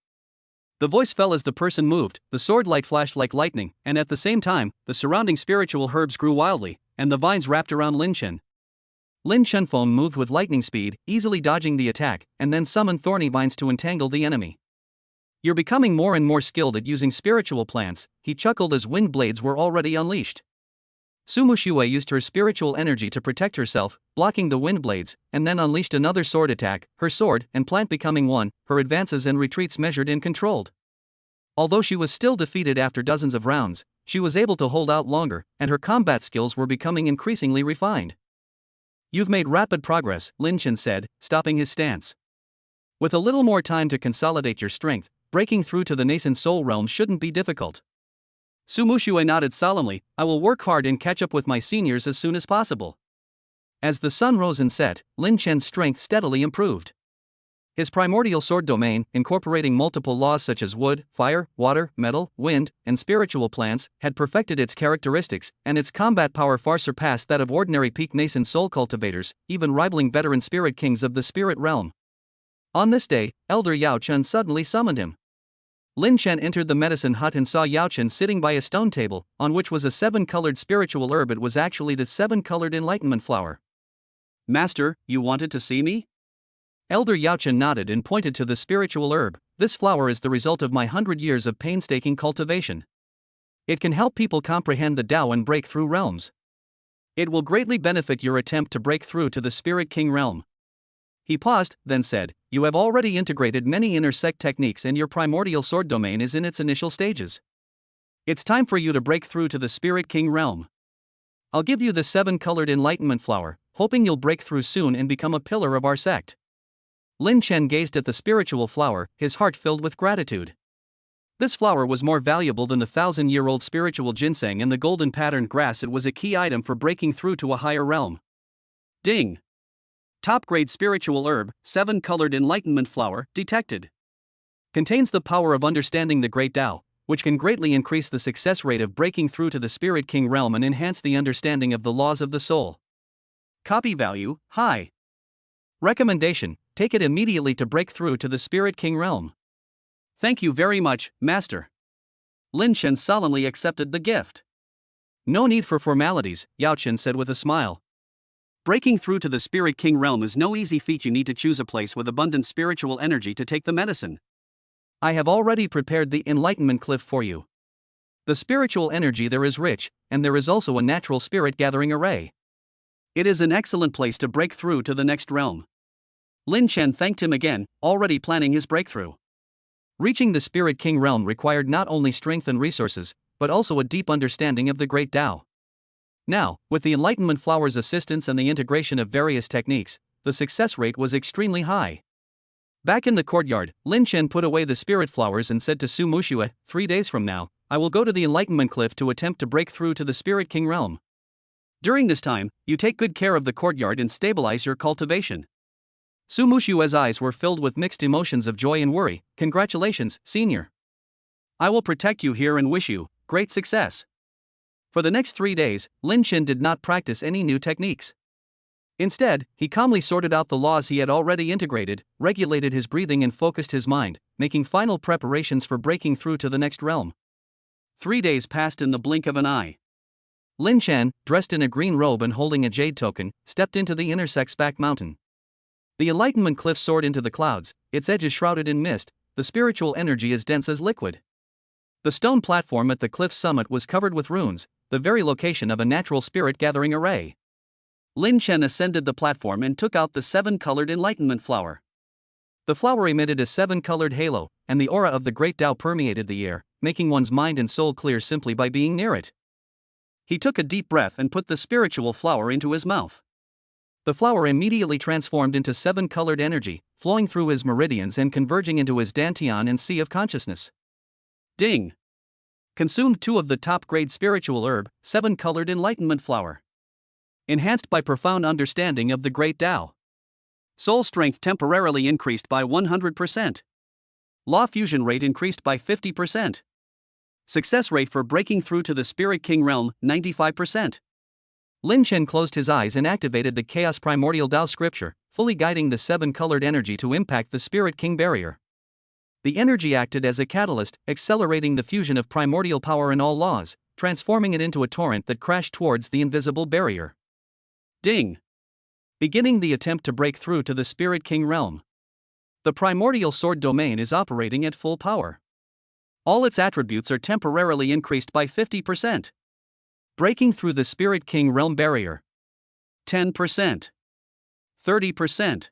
The voice fell as the person moved, the sword light flashed like lightning, and at the same time, the surrounding spiritual herbs grew wildly, and the vines wrapped around Lin Chen. Lin Chenfeng moved with lightning speed, easily dodging the attack, and then summoned thorny vines to entangle the enemy. "You're becoming more and more skilled at using spiritual plants," he chuckled as wind blades were already unleashed. Su Muxue used her spiritual energy to protect herself, blocking the wind blades, and then unleashed another sword attack, her sword and plant becoming one, her advances and retreats measured and controlled. Although she was still defeated after dozens of rounds, she was able to hold out longer, and her combat skills were becoming increasingly refined. "You've made rapid progress," Lin Chen said, stopping his stance. "With a little more time to consolidate your strength, breaking through to the nascent soul realm shouldn't be difficult." Su Muxue nodded solemnly. "I will work hard and catch up with my seniors as soon as possible." As the sun rose and set, Lin Chen's strength steadily improved. His primordial sword domain, incorporating multiple laws such as wood, fire, water, metal, wind, and spiritual plants, had perfected its characteristics, and its combat power far surpassed that of ordinary peak nascent soul cultivators, even rivaling veteran spirit kings of the spirit realm. On this day, Elder Yao Chen suddenly summoned him. Lin Chen entered the medicine hut and saw Yao Chen sitting by a stone table, on which was a 7-colored spiritual herb. It was actually the 7-colored enlightenment flower. "Master, you wanted to see me?" Elder Yao Chen nodded and pointed to the spiritual herb. "This flower is the result of my 100 years of painstaking cultivation. It can help people comprehend the Tao and break through realms. It will greatly benefit your attempt to break through to the Spirit King realm." He paused, then said, "You have already integrated many intersect techniques and your primordial sword domain is in its initial stages. It's time for you to break through to the Spirit King realm. I'll give you the 7-colored enlightenment flower, hoping you'll break through soon and become a pillar of our sect." Lin Chen gazed at the spiritual flower, his heart filled with gratitude. This flower was more valuable than the 1,000-year-old spiritual ginseng and the golden patterned grass. It was a key item for breaking through to a higher realm. Ding! Top-grade spiritual herb, 7-colored enlightenment flower, detected. Contains the power of understanding the great Tao, which can greatly increase the success rate of breaking through to the Spirit King realm and enhance the understanding of the laws of the soul. Copy value, high. Recommendation: take it immediately to break through to the Spirit King realm. "Thank you very much, Master." Lin Chen solemnly accepted the gift. "No need for formalities," Yao Chen said with a smile. "Breaking through to the Spirit King realm is no easy feat. You need to choose a place with abundant spiritual energy to take the medicine. I have already prepared the enlightenment cliff for you. The spiritual energy there is rich, and there is also a natural spirit gathering array. It is an excellent place to break through to the next realm." Lin Chen thanked him again, already planning his breakthrough. Reaching the Spirit King realm required not only strength and resources, but also a deep understanding of the great Tao. Now, with the enlightenment flower's assistance and the integration of various techniques, the success rate was extremely high. Back in the courtyard, Lin Chen put away the spirit flowers and said to Su Muxue, 3 days from now, I will go to the enlightenment cliff to attempt to break through to the Spirit King realm. During this time, you take good care of the courtyard and stabilize your cultivation. Sumushue's eyes were filled with mixed emotions of joy and worry. Congratulations, senior. I will protect you here and wish you great success. For the next 3 days, Lin Chen did not practice any new techniques. Instead, he calmly sorted out the laws he had already integrated, regulated his breathing and focused his mind, making final preparations for breaking through to the next realm. 3 days passed in the blink of an eye. Lin Chen, dressed in a green robe and holding a jade token, stepped into the inner Back Mountain. The Enlightenment Cliff soared into the clouds, its edges shrouded in mist, the spiritual energy as dense as liquid. The stone platform at the cliff's summit was covered with runes, the very location of a natural spirit gathering array. Lin Chen ascended the platform and took out the 7-colored Enlightenment flower. The flower emitted a 7-colored halo, and the aura of the Great Tao permeated the air, making one's mind and soul clear simply by being near it. He took a deep breath and put the spiritual flower into his mouth. The flower immediately transformed into 7-colored energy, flowing through his meridians and converging into his dantian and sea of consciousness. Ding! Consumed 2 of the top-grade spiritual herb, 7-colored enlightenment flower. Enhanced by profound understanding of the Great Tao. Soul strength temporarily increased by 100%. Law fusion rate increased by 50%. Success rate for breaking through to the Spirit King realm, 95%. Lin Chen closed his eyes and activated the Chaos Primordial Tao scripture, fully guiding the 7-colored energy to impact the Spirit King barrier. The energy acted as a catalyst, accelerating the fusion of primordial power in all laws, transforming it into a torrent that crashed towards the invisible barrier. Ding! Beginning the attempt to break through to the Spirit King realm. The primordial sword domain is operating at full power. All its attributes are temporarily increased by 50%. Breaking through the Spirit King realm barrier. 10%. 30%.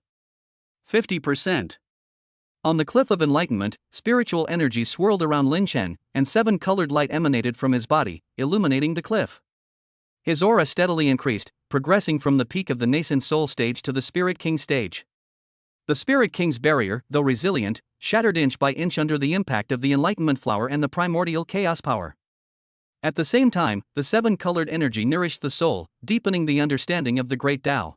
50%. On the cliff of enlightenment, spiritual energy swirled around Lin Chen, and 7-colored light emanated from his body, illuminating the cliff. His aura steadily increased, progressing from the peak of the nascent soul stage to the Spirit King stage. The Spirit King's barrier, though resilient, shattered inch by inch under the impact of the enlightenment flower and the primordial chaos power. At the same time, the 7-colored energy nourished the soul, deepening the understanding of the Great Tao.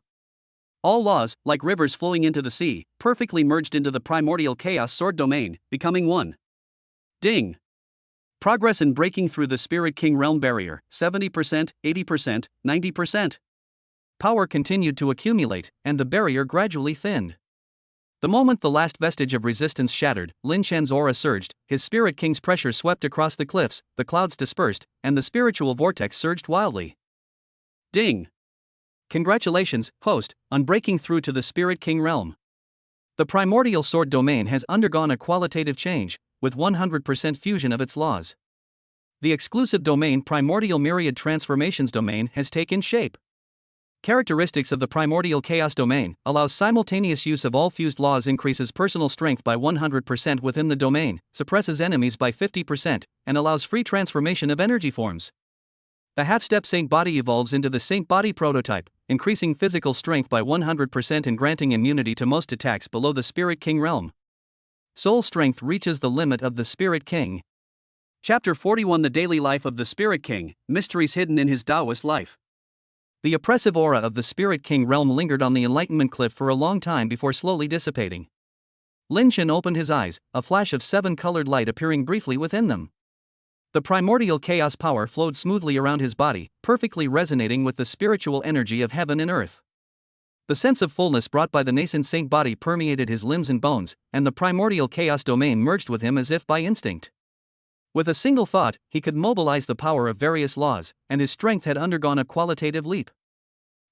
All laws, like rivers flowing into the sea, perfectly merged into the primordial chaos sword domain, becoming one. Ding! Progress in breaking through the Spirit King realm barrier, 70%, 80%, 90%. Power continued to accumulate, and the barrier gradually thinned. The moment the last vestige of resistance shattered, Lin Chen's aura surged, his Spirit King's pressure swept across the cliffs, the clouds dispersed, and the spiritual vortex surged wildly. Ding! Congratulations, host, on breaking through to the Spirit King realm. The primordial sword domain has undergone a qualitative change, with 100% fusion of its laws. The exclusive domain Primordial Myriad Transformations domain has taken shape. Characteristics of the Primordial Chaos domain allows simultaneous use of all fused laws, increases personal strength by 100% within the domain, suppresses enemies by 50%, and allows free transformation of energy forms. The half-step Saint Body evolves into the Saint Body prototype, increasing physical strength by 100% and granting immunity to most attacks below the Spirit King realm. Soul strength reaches the limit of the Spirit King. Chapter 41: The Daily Life of the Spirit King, Mysteries Hidden in His Taoist Life. The oppressive aura of the Spirit King realm lingered on the Enlightenment Cliff for a long time before slowly dissipating. Lin Chen opened his eyes, a flash of 7-colored light appearing briefly within them. The primordial chaos power flowed smoothly around his body, perfectly resonating with the spiritual energy of heaven and earth. The sense of fullness brought by the nascent saint body permeated his limbs and bones, and the primordial chaos domain merged with him as if by instinct. With a single thought, he could mobilize the power of various laws, and his strength had undergone a qualitative leap.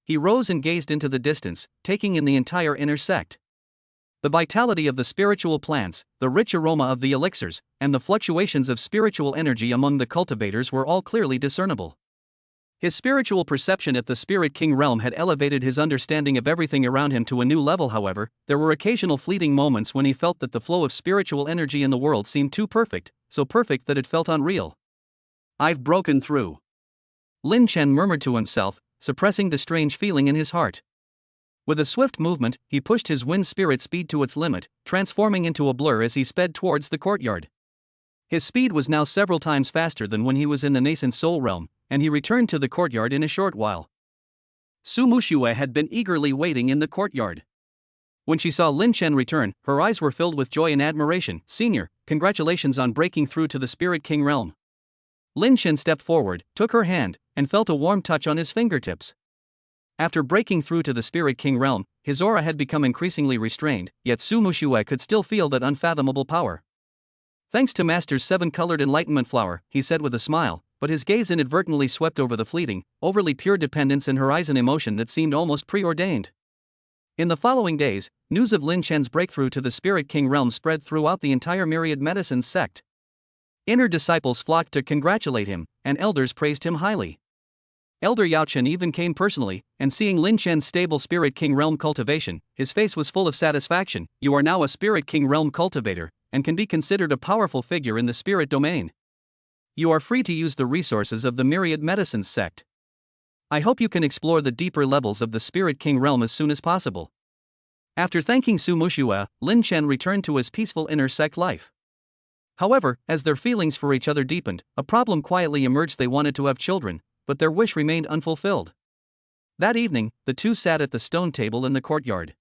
He rose and gazed into the distance, taking in the entire inner sect. The vitality of the spiritual plants, the rich aroma of the elixirs, and the fluctuations of spiritual energy among the cultivators were all clearly discernible. His spiritual perception at the Spirit King realm had elevated his understanding of everything around him to a new level. However, there were occasional fleeting moments when he felt that the flow of spiritual energy in the world seemed too perfect, so perfect that it felt unreal. "I've broken through," Lin Chen murmured to himself, suppressing the strange feeling in his heart. With a swift movement, he pushed his wind spirit speed to its limit, transforming into a blur as he sped towards the courtyard. His speed was now several times faster than when he was in the nascent soul realm, and he returned to the courtyard in a short while. Su Muxue had been eagerly waiting in the courtyard. When she saw Lin Chen return, her eyes were filled with joy and admiration. "Senior, congratulations on breaking through to the Spirit King realm." Lin Chen stepped forward, took her hand, and felt a warm touch on his fingertips. After breaking through to the Spirit King realm, his aura had become increasingly restrained, yet Su Muxue could still feel that unfathomable power. "Thanks to Master's 7-colored enlightenment flower," he said with a smile, but his gaze inadvertently swept over the fleeting, overly pure dependence in her eyes, an emotion that seemed almost preordained. In the following days, news of Lin Chen's breakthrough to the Spirit King realm spread throughout the entire Myriad Medicines sect. Inner disciples flocked to congratulate him, and elders praised him highly. Elder Yao Chen even came personally, and seeing Lin Chen's stable Spirit King realm cultivation, his face was full of satisfaction. "You are now a Spirit King realm cultivator, and can be considered a powerful figure in the spirit domain. You are free to use the resources of the Myriad Medicines sect. I hope you can explore the deeper levels of the Spirit King realm as soon as possible." After thanking Su Muxue, Lin Chen returned to his peaceful inner sect life. However, as their feelings for each other deepened, a problem quietly emerged. They wanted to have children, but their wish remained unfulfilled. That evening, the two sat at the stone table in the courtyard.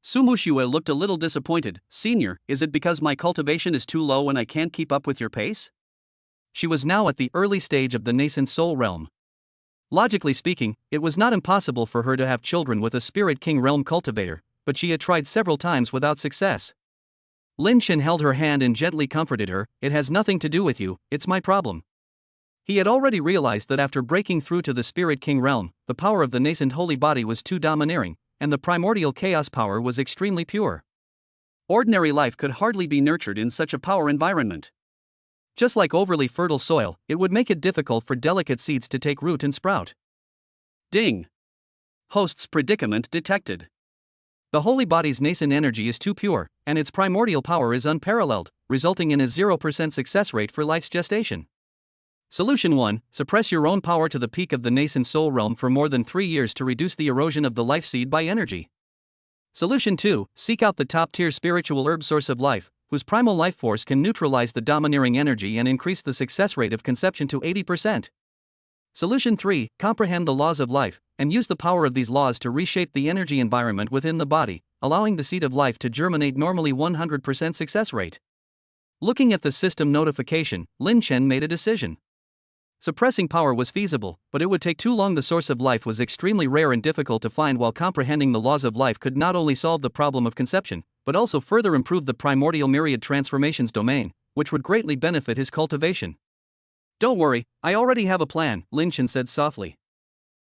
Su Muxue looked a little disappointed. "Senior, is it because my cultivation is too low and I can't keep up with your pace?" She was now at the early stage of the nascent soul realm. Logically speaking, it was not impossible for her to have children with a Spirit King realm cultivator, but she had tried several times without success. Lin Chen held her hand and gently comforted her. "It has nothing to do with you, it's my problem." He had already realized that after breaking through to the Spirit King realm, the power of the nascent holy body was too domineering, and the primordial chaos power was extremely pure. Ordinary life could hardly be nurtured in such a power environment. Just like overly fertile soil, it would make it difficult for delicate seeds to take root and sprout. Ding! Host's predicament detected. The holy body's nascent energy is too pure, and its primordial power is unparalleled, resulting in a 0% success rate for life's gestation. Solution 1. Suppress your own power to the peak of the nascent soul realm for more than 3 years to reduce the erosion of the life seed by energy. Solution 2. Seek out the top-tier spiritual herb source of life, whose primal life force can neutralize the domineering energy and increase the success rate of conception to 80%. Solution 3. Comprehend the laws of life, and use the power of these laws to reshape the energy environment within the body, allowing the seed of life to germinate normally 100% success rate. Looking at the system notification, Lin Chen made a decision. Suppressing power was feasible, but it would take too long. The source of life was extremely rare and difficult to find, while comprehending the laws of life could not only solve the problem of conception, but also further improve the primordial myriad transformations domain, which would greatly benefit his cultivation. "Don't worry, I already have a plan," Lin Chen said softly.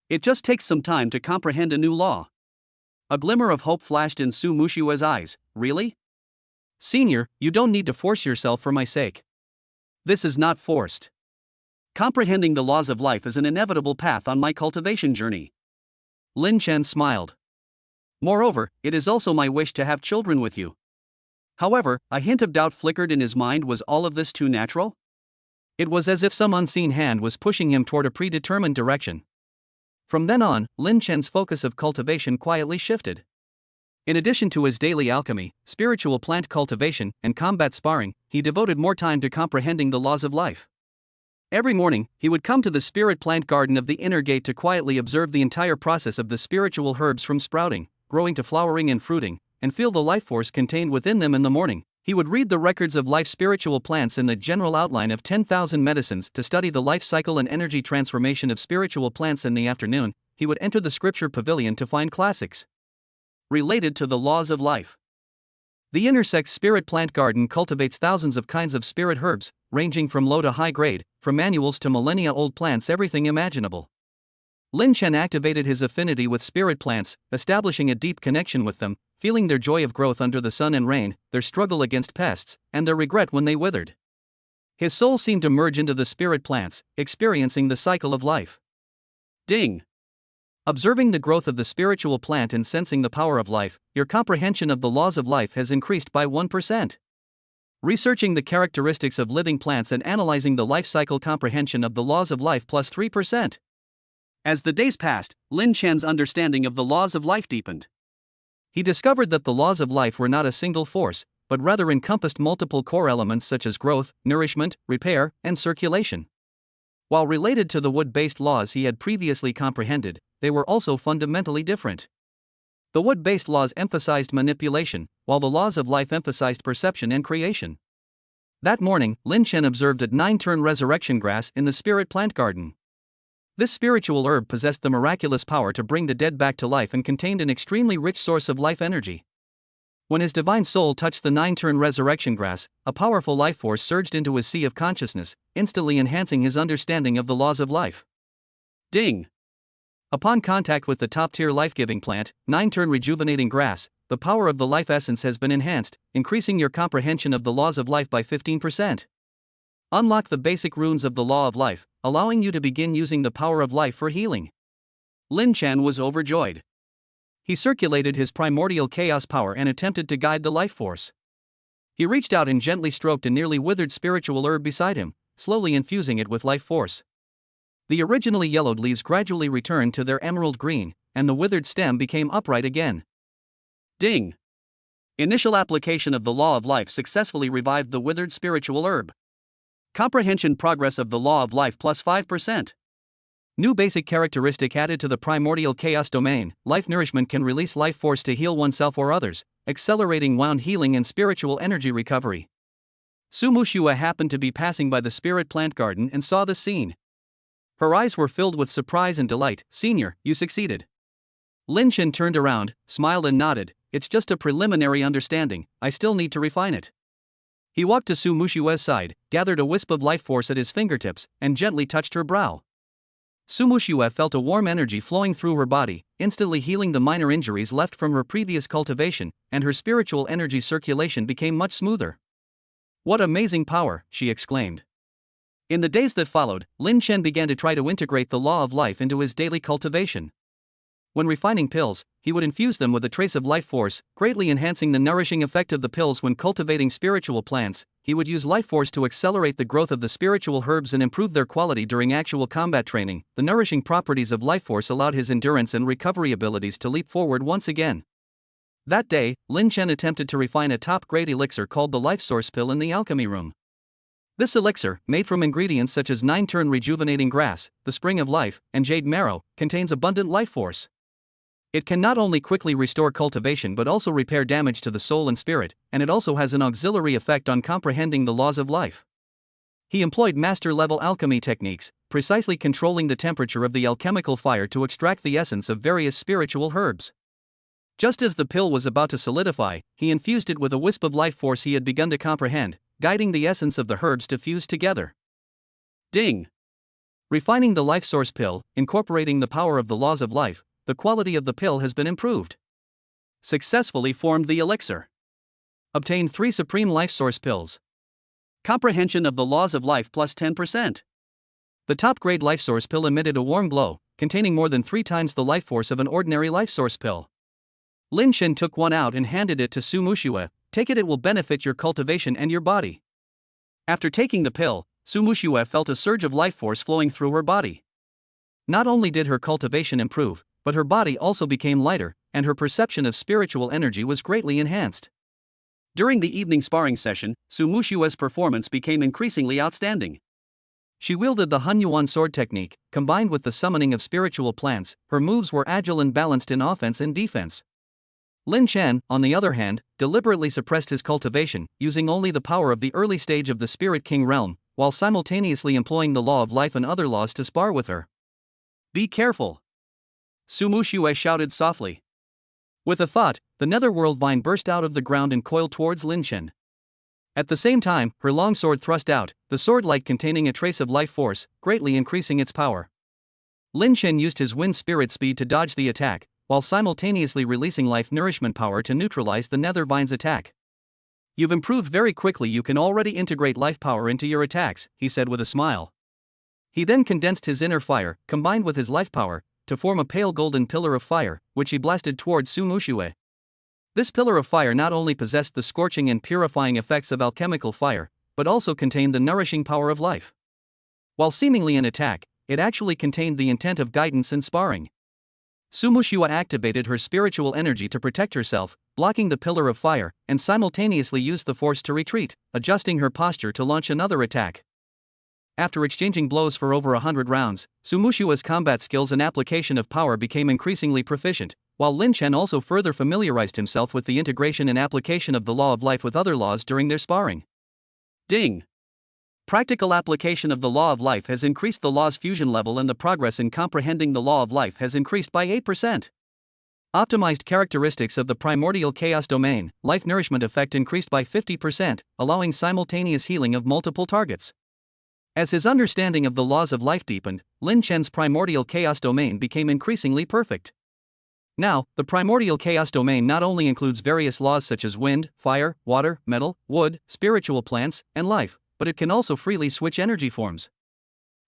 "It just takes some time to comprehend a new law." A glimmer of hope flashed in Su Muxue's eyes. "Really? Senior, you don't need to force yourself for my sake. This is not forced. Comprehending the laws of life is an inevitable path on my cultivation journey." Lin Chen smiled. "Moreover, it is also my wish to have children with you." However, a hint of doubt flickered in his mind. Was all of this too natural? It was as if some unseen hand was pushing him toward a predetermined direction. From then on, Lin Chen's focus of cultivation quietly shifted. In addition to his daily alchemy, spiritual plant cultivation, and combat sparring, he devoted more time to comprehending the laws of life. Every morning, he would come to the spirit plant garden of the inner gate to quietly observe the entire process of the spiritual herbs from sprouting, growing to flowering and fruiting, and feel the life force contained within them. In the morning, he would read the records of life spiritual plants and the general outline of 10,000 medicines to study the life cycle and energy transformation of spiritual plants. In the afternoon, he would enter the scripture pavilion to find classics related to the laws of life. The Intersect Spirit Plant Garden cultivates thousands of kinds of spirit herbs, ranging from low to high grade, from annuals to millennia-old plants, everything imaginable. Lin Chen activated his affinity with spirit plants, establishing a deep connection with them, feeling their joy of growth under the sun and rain, their struggle against pests, and their regret when they withered. His soul seemed to merge into the spirit plants, experiencing the cycle of life. Ding! Observing the growth of the spiritual plant and sensing the power of life, your comprehension of the laws of life has increased by 1%. Researching the characteristics of living plants and analyzing the life cycle comprehension of the laws of life plus 3%. As the days passed, Lin Chen's understanding of the laws of life deepened. He discovered that the laws of life were not a single force, but rather encompassed multiple core elements such as growth, nourishment, repair, and circulation. While related to the wood-based laws he had previously comprehended, they were also fundamentally different. The wood-based laws emphasized manipulation, while the laws of life emphasized perception and creation. That morning, Lin Chen observed a 9-turn resurrection grass in the spirit plant garden. This spiritual herb possessed the miraculous power to bring the dead back to life and contained an extremely rich source of life energy. When his divine soul touched the 9-turn resurrection grass, a powerful life force surged into his sea of consciousness, instantly enhancing his understanding of the laws of life. Ding! Upon contact with the top-tier life-giving plant, 9-turn rejuvenating grass, the power of the life essence has been enhanced, increasing your comprehension of the laws of life by 15%. Unlock the basic runes of the law of life, allowing you to begin using the power of life for healing. Lin Chen was overjoyed. He circulated his primordial chaos power and attempted to guide the life force. He reached out and gently stroked a nearly withered spiritual herb beside him, slowly infusing it with life force. The originally yellowed leaves gradually returned to their emerald green, and the withered stem became upright again. Ding! Initial application of the law of life successfully revived the withered spiritual herb. Comprehension progress of the law of life plus 5%. New basic characteristic added to the primordial chaos domain: life nourishment can release life force to heal oneself or others, accelerating wound healing and spiritual energy recovery. Su Mushua happened to be passing by the spirit plant garden and saw the scene. Her eyes were filled with surprise and delight. "Senior, you succeeded." Lin Chen turned around, smiled and nodded. "It's just a preliminary understanding, I still need to refine it." He walked to Su Mushua's side, gathered a wisp of life force at his fingertips, and gently touched her brow. Su Mushua felt a warm energy flowing through her body, instantly healing the minor injuries left from her previous cultivation, and her spiritual energy circulation became much smoother. "What amazing power!" she exclaimed. In the days that followed, Lin Chen began to try to integrate the law of life into his daily cultivation. When refining pills, he would infuse them with a trace of life force, greatly enhancing the nourishing effect of the pills. When cultivating spiritual plants, he would use life force to accelerate the growth of the spiritual herbs and improve their quality during actual combat training. The nourishing properties of life force allowed his endurance and recovery abilities to leap forward once again. That day, Lin Chen attempted to refine a top-grade elixir called the Life Source Pill in the alchemy room. This elixir, made from ingredients such as 9-turn rejuvenating grass, the spring of life, and jade marrow, contains abundant life force. It can not only quickly restore cultivation but also repair damage to the soul and spirit, and it also has an auxiliary effect on comprehending the laws of life. He employed master-level alchemy techniques, precisely controlling the temperature of the alchemical fire to extract the essence of various spiritual herbs. Just as the pill was about to solidify, he infused it with a wisp of life force he had begun to comprehend, guiding the essence of the herbs to fuse together. Ding! Refining the Life Source Pill, incorporating the power of the laws of life, the quality of the pill has been improved. Successfully formed the elixir. Obtained 3 Supreme Life Source Pills. Comprehension of the laws of life plus 10%. The top-grade Life Source Pill emitted a warm glow, containing more than 3 times the life force of an ordinary Life Source Pill. Lin Chen took one out and handed it to Su Mushua. "Take it, it will benefit your cultivation and your body." After taking the pill, Su Mushua felt a surge of life force flowing through her body. Not only did her cultivation improve, but her body also became lighter, and her perception of spiritual energy was greatly enhanced. During the evening sparring session, Su Mushua's performance became increasingly outstanding. She wielded the Hunyuan sword technique, combined with the summoning of spiritual plants. Her moves were agile and balanced in offense and defense. Lin Chen, on the other hand, deliberately suppressed his cultivation, using only the power of the early stage of the Spirit King realm, while simultaneously employing the law of life and other laws to spar with her. "Be careful!" Su Mushua shouted softly. With a thought, the netherworld vine burst out of the ground and coiled towards Lin Chen. At the same time, her long sword thrust out, the sword light containing a trace of life force, greatly increasing its power. Lin Chen used his wind spirit speed to dodge the attack, while simultaneously releasing life nourishment power to neutralize the nether vine's attack. "You've improved very quickly. You can already integrate life power into your attacks," he said with a smile. He then condensed his inner fire, combined with his life power, to form a pale golden pillar of fire, which he blasted towards Su Mushua. This pillar of fire not only possessed the scorching and purifying effects of alchemical fire, but also contained the nourishing power of life. While seemingly an attack, it actually contained the intent of guidance and sparring. Su Mushua activated her spiritual energy to protect herself, blocking the pillar of fire, and simultaneously used the force to retreat, adjusting her posture to launch another attack. After exchanging blows for over 100 rounds, Sumushua's combat skills and application of power became increasingly proficient, while Lin Chen also further familiarized himself with the integration and application of the law of life with other laws during their sparring. Ding! Practical application of the law of life has increased the law's fusion level, and the progress in comprehending the law of life has increased by 8%. Optimized characteristics of the primordial chaos domain, life nourishment effect increased by 50%, allowing simultaneous healing of multiple targets. As his understanding of the laws of life deepened, Lin Chen's primordial chaos domain became increasingly perfect. Now, the primordial chaos domain not only includes various laws such as wind, fire, water, metal, wood, spiritual plants, and life, but it can also freely switch energy forms.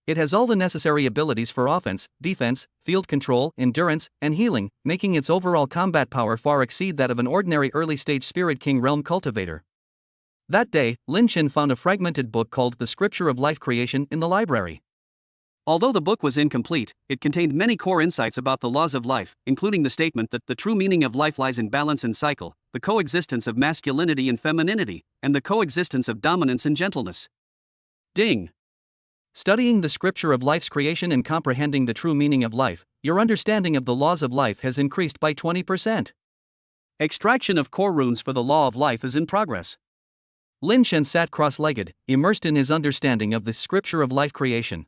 It has all the necessary abilities for offense, defense, field control, endurance, and healing, making its overall combat power far exceed that of an ordinary early-stage Spirit King realm cultivator. That day, Lin Chen found a fragmented book called The Scripture of Life Creation in the library. Although the book was incomplete, it contained many core insights about the laws of life, including the statement that the true meaning of life lies in balance and cycle, the coexistence of masculinity and femininity, and the coexistence of dominance and gentleness. Ding! Studying the scripture of life's creation and comprehending the true meaning of life, your understanding of the laws of life has increased by 20%. Extraction of core runes for the law of life is in progress. Lin Chen sat cross-legged, immersed in his understanding of the scripture of life creation.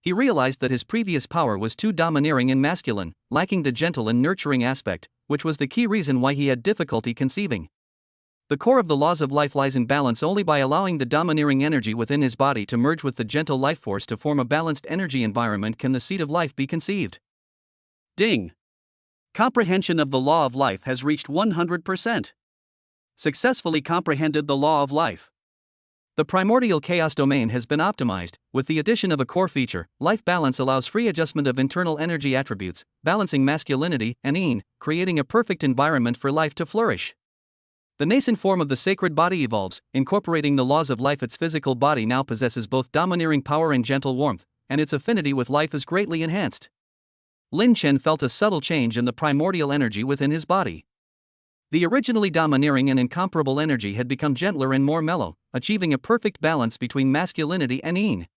He realized that his previous power was too domineering and masculine, lacking the gentle and nurturing aspect, which was the key reason why he had difficulty conceiving. The core of the laws of life lies in balance only by allowing the domineering energy within his body to merge with the gentle life force to form a balanced energy environment can the seed of life be conceived. Ding! Comprehension of the law of life has reached 100%. Successfully comprehended the law of life. The primordial chaos domain has been optimized. With the addition of a core feature, life balance allows free adjustment of internal energy attributes, balancing masculinity and yin, creating a perfect environment for life to flourish. The nascent form of the sacred body evolves, incorporating the laws of life. Its physical body now possesses both domineering power and gentle warmth, and its affinity with life is greatly enhanced. Lin Chen felt a subtle change in the primordial energy within his body. The originally domineering and incomparable energy had become gentler and more mellow, achieving a perfect balance between masculinity and yin.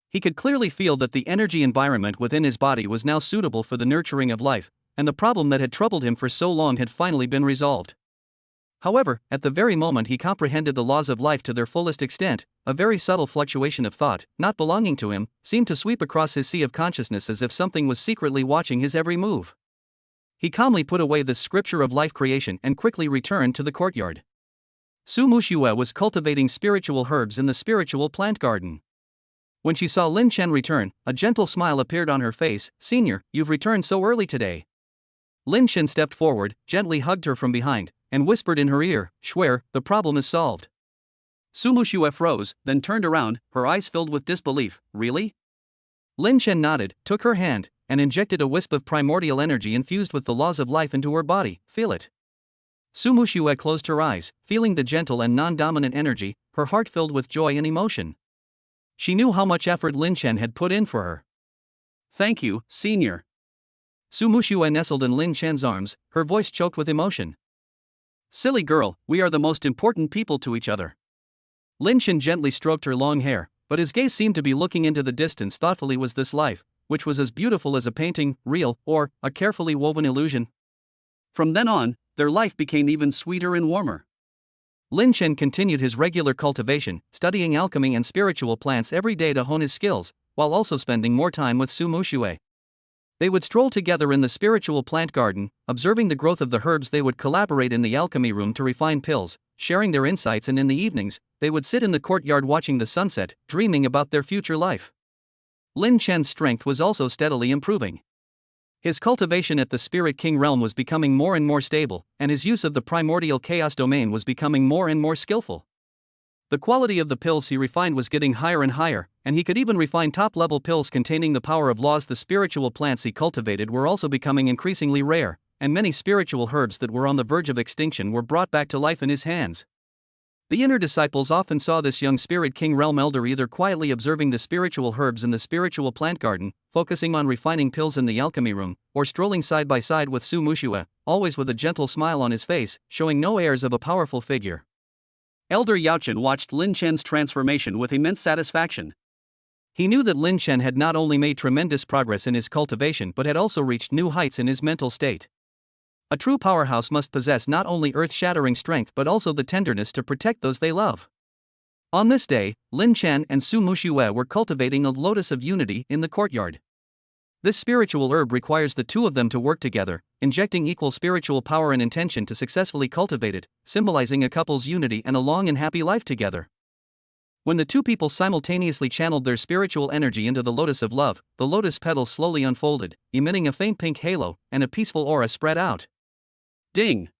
He could clearly feel that the energy environment within his body was now suitable for the nurturing of life, and the problem that had troubled him for so long had finally been resolved. However, at the very moment he comprehended the laws of life to their fullest extent, a very subtle fluctuation of thought, not belonging to him, seemed to sweep across his sea of consciousness as if something was secretly watching his every move. He calmly put away the scripture of life creation and quickly returned to the courtyard. Su Muxue was cultivating spiritual herbs in the spiritual plant garden. When she saw Lin Chen return, a gentle smile appeared on her face. "Senior, you've returned so early today." Lin Chen stepped forward, gently hugged her from behind, and whispered in her ear, "Swear, the problem is solved." Su Muxue froze, then turned around, her eyes filled with disbelief. "Really?" Lin Chen nodded, took her hand, and injected a wisp of primordial energy infused with the laws of life into her body. "Feel it." Su Muxue closed her eyes, feeling the gentle and non-dominant energy, her heart filled with joy and emotion. She knew how much effort Lin Chen had put in for her. "Thank you, Senior." Su Muxue nestled in Lin Chen's arms, her voice choked with emotion. "Silly girl, we are the most important people to each other." Lin Chen gently stroked her long hair, but his gaze seemed to be looking into the distance thoughtfully. Was this life, which was as beautiful as a painting, real, or a carefully woven illusion? From then on, their life became even sweeter and warmer. Lin Chen continued his regular cultivation, studying alchemy and spiritual plants every day to hone his skills, while also spending more time with Su Muxue. They would stroll together in the spiritual plant garden, observing the growth of the herbs. They would collaborate in the alchemy room to refine pills, sharing their insights, and in the evenings, they would sit in the courtyard watching the sunset, dreaming about their future life. Lin Chen's strength was also steadily improving. His cultivation at the Spirit King realm was becoming more and more stable, and his use of the primordial chaos domain was becoming more and more skillful. The quality of the pills he refined was getting higher and higher, and he could even refine top-level pills containing the power of laws. The spiritual plants he cultivated were also becoming increasingly rare, and many spiritual herbs that were on the verge of extinction were brought back to life in his hands. The inner disciples often saw this young Spirit King realm elder either quietly observing the spiritual herbs in the spiritual plant garden, focusing on refining pills in the alchemy room, or strolling side by side with Su Muxue, always with a gentle smile on his face, showing no airs of a powerful figure. Elder Yaochen watched Lin Chen's transformation with immense satisfaction. He knew that Lin Chen had not only made tremendous progress in his cultivation but had also reached new heights in his mental state. A true powerhouse must possess not only earth-shattering strength but also the tenderness to protect those they love. On this day, Lin Chen and Su Muxue were cultivating a lotus of unity in the courtyard. This spiritual herb requires the two of them to work together, injecting equal spiritual power and intention to successfully cultivate it, symbolizing a couple's unity and a long and happy life together. When the two people simultaneously channeled their spiritual energy into the lotus of love, the lotus petals slowly unfolded, emitting a faint pink halo, and a peaceful aura spread out. Ding!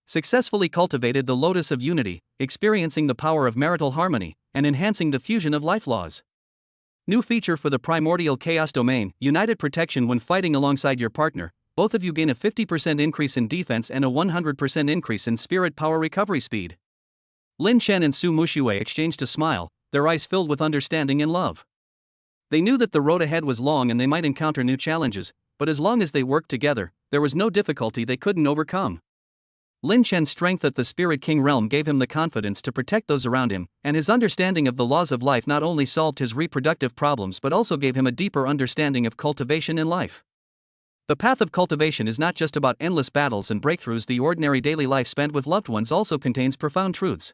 Successfully cultivated the lotus of unity, experiencing the power of marital harmony, and enhancing the fusion of life laws. New feature for the primordial chaos domain: united protection when fighting alongside your partner. Both of you gain a 50% increase in defense and a 100% increase in spirit power recovery speed. Lin Chen and Su Muxue exchanged a smile, their eyes filled with understanding and love. They knew that the road ahead was long and they might encounter new challenges, but as long as they worked together, there was no difficulty they couldn't overcome. Lin Chen's strength at the Spirit King realm gave him the confidence to protect those around him, and his understanding of the laws of life not only solved his reproductive problems but also gave him a deeper understanding of cultivation in life. The path of cultivation is not just about endless battles and breakthroughs. The ordinary daily life spent with loved ones also contains profound truths.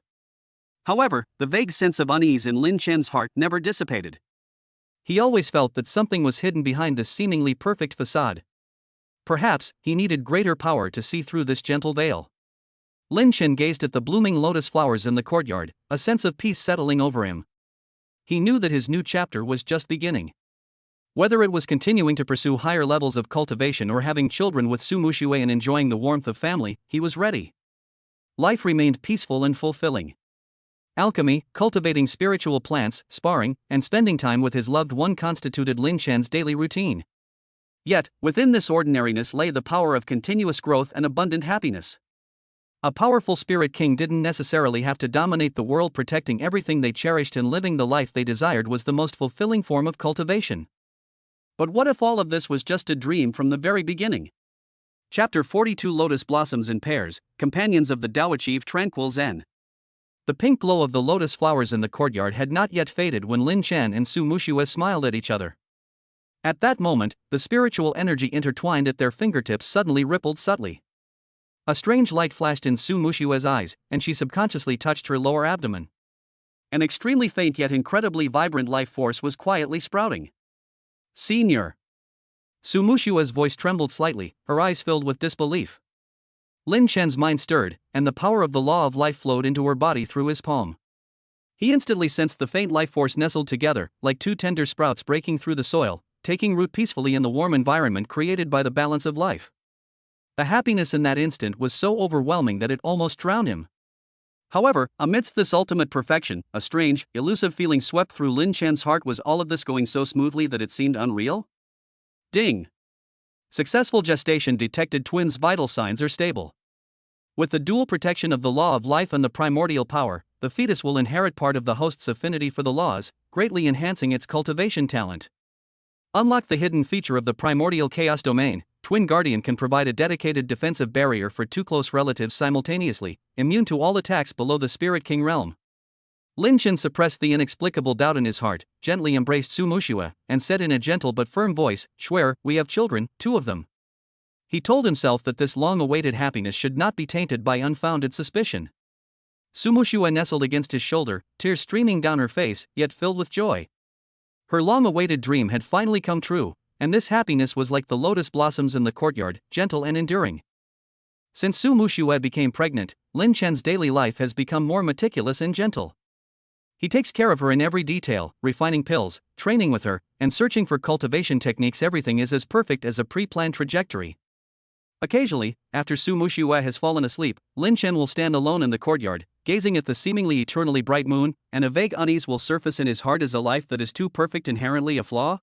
However, the vague sense of unease in Lin Chen's heart never dissipated. He always felt that something was hidden behind this seemingly perfect facade. Perhaps he needed greater power to see through this gentle veil. Lin Chen gazed at the blooming lotus flowers in the courtyard, a sense of peace settling over him. He knew that his new chapter was just beginning. Whether it was continuing to pursue higher levels of cultivation or having children with Su Muxue and enjoying the warmth of family, he was ready. Life remained peaceful and fulfilling. Alchemy, cultivating spiritual plants, sparring, and spending time with his loved one constituted Lin Chen's daily routine. Yet, within this ordinariness lay the power of continuous growth and abundant happiness. A powerful spirit king didn't necessarily have to dominate the world. Protecting everything they cherished and living the life they desired was the most fulfilling form of cultivation. But what if all of this was just a dream from the very beginning? Chapter 42: Lotus Blossoms in Pairs, Companions of the Tao achieve tranquil Zen. The pink glow of the lotus flowers in the courtyard had not yet faded when Lin Chen and Su Muxue smiled at each other. At that moment, the spiritual energy intertwined at their fingertips suddenly rippled subtly. A strange light flashed in Su Muxue's eyes, and she subconsciously touched her lower abdomen. An extremely faint yet incredibly vibrant life force was quietly sprouting. Senior. Su Muxue's voice trembled slightly, her eyes filled with disbelief. Lin Chen's mind stirred, and the power of the law of life flowed into her body through his palm. He instantly sensed the faint life force nestled together, like two tender sprouts breaking through the soil, taking root peacefully in the warm environment created by the balance of life. The happiness in that instant was so overwhelming that it almost drowned him. However, amidst this ultimate perfection, a strange, elusive feeling swept through Lin Chen's heart. Was all of this going so smoothly that it seemed unreal? Ding! Successful gestation detected. Twins' vital signs are stable. With the dual protection of the law of life and the primordial power, the fetus will inherit part of the host's affinity for the laws, greatly enhancing its cultivation talent. Unlock the hidden feature of the primordial chaos domain. Twin Guardian can provide a dedicated defensive barrier for two close relatives simultaneously, immune to all attacks below the Spirit King realm. Lin Chen suppressed the inexplicable doubt in his heart, gently embraced Su Muxue, and said in a gentle but firm voice, "Swear, we have children, 2 of them." He told himself that this long-awaited happiness should not be tainted by unfounded suspicion. Su Muxue nestled against his shoulder, tears streaming down her face, yet filled with joy. Her long-awaited dream had finally come true, and this happiness was like the lotus blossoms in the courtyard, gentle and enduring. Since Su Muxue became pregnant, Lin Chen's daily life has become more meticulous and gentle. He takes care of her in every detail, refining pills, training with her, and searching for cultivation techniques. Everything is as perfect as a pre-planned trajectory. Occasionally, after Su Muxue has fallen asleep, Lin Chen will stand alone in the courtyard, gazing at the seemingly eternally bright moon, and a vague unease will surface in his heart. Is a life that is too perfect inherently a flaw?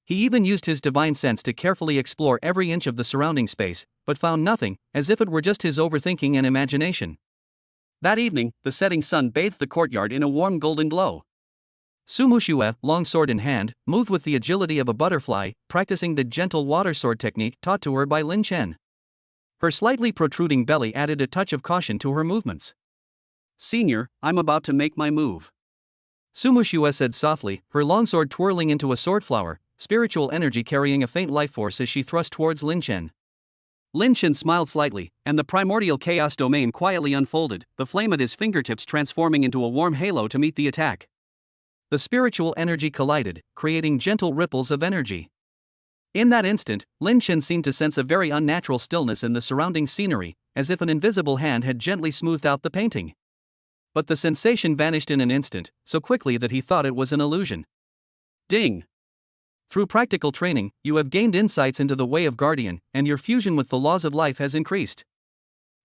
He even used his divine sense to carefully explore every inch of the surrounding space, but found nothing, as if it were just his overthinking and imagination. That evening, the setting sun bathed the courtyard in a warm golden glow. Su Muxue, long sword in hand, moved with the agility of a butterfly, practicing the gentle water sword technique taught to her by Lin Chen. Her slightly protruding belly added a touch of caution to her movements. "Senior, I'm about to make my move." Sumushua said softly, her longsword twirling into a sword flower, spiritual energy carrying a faint life force as she thrust towards Lin Chen. Lin Chen smiled slightly, and the primordial chaos domain quietly unfolded, the flame at his fingertips transforming into a warm halo to meet the attack. The spiritual energy collided, creating gentle ripples of energy. In that instant, Lin Chen seemed to sense a very unnatural stillness in the surrounding scenery, as if an invisible hand had gently smoothed out the painting. But the sensation vanished in an instant, so quickly that he thought it was an illusion. Ding! Through practical training, you have gained insights into the way of Guardian, and your fusion with the laws of life has increased.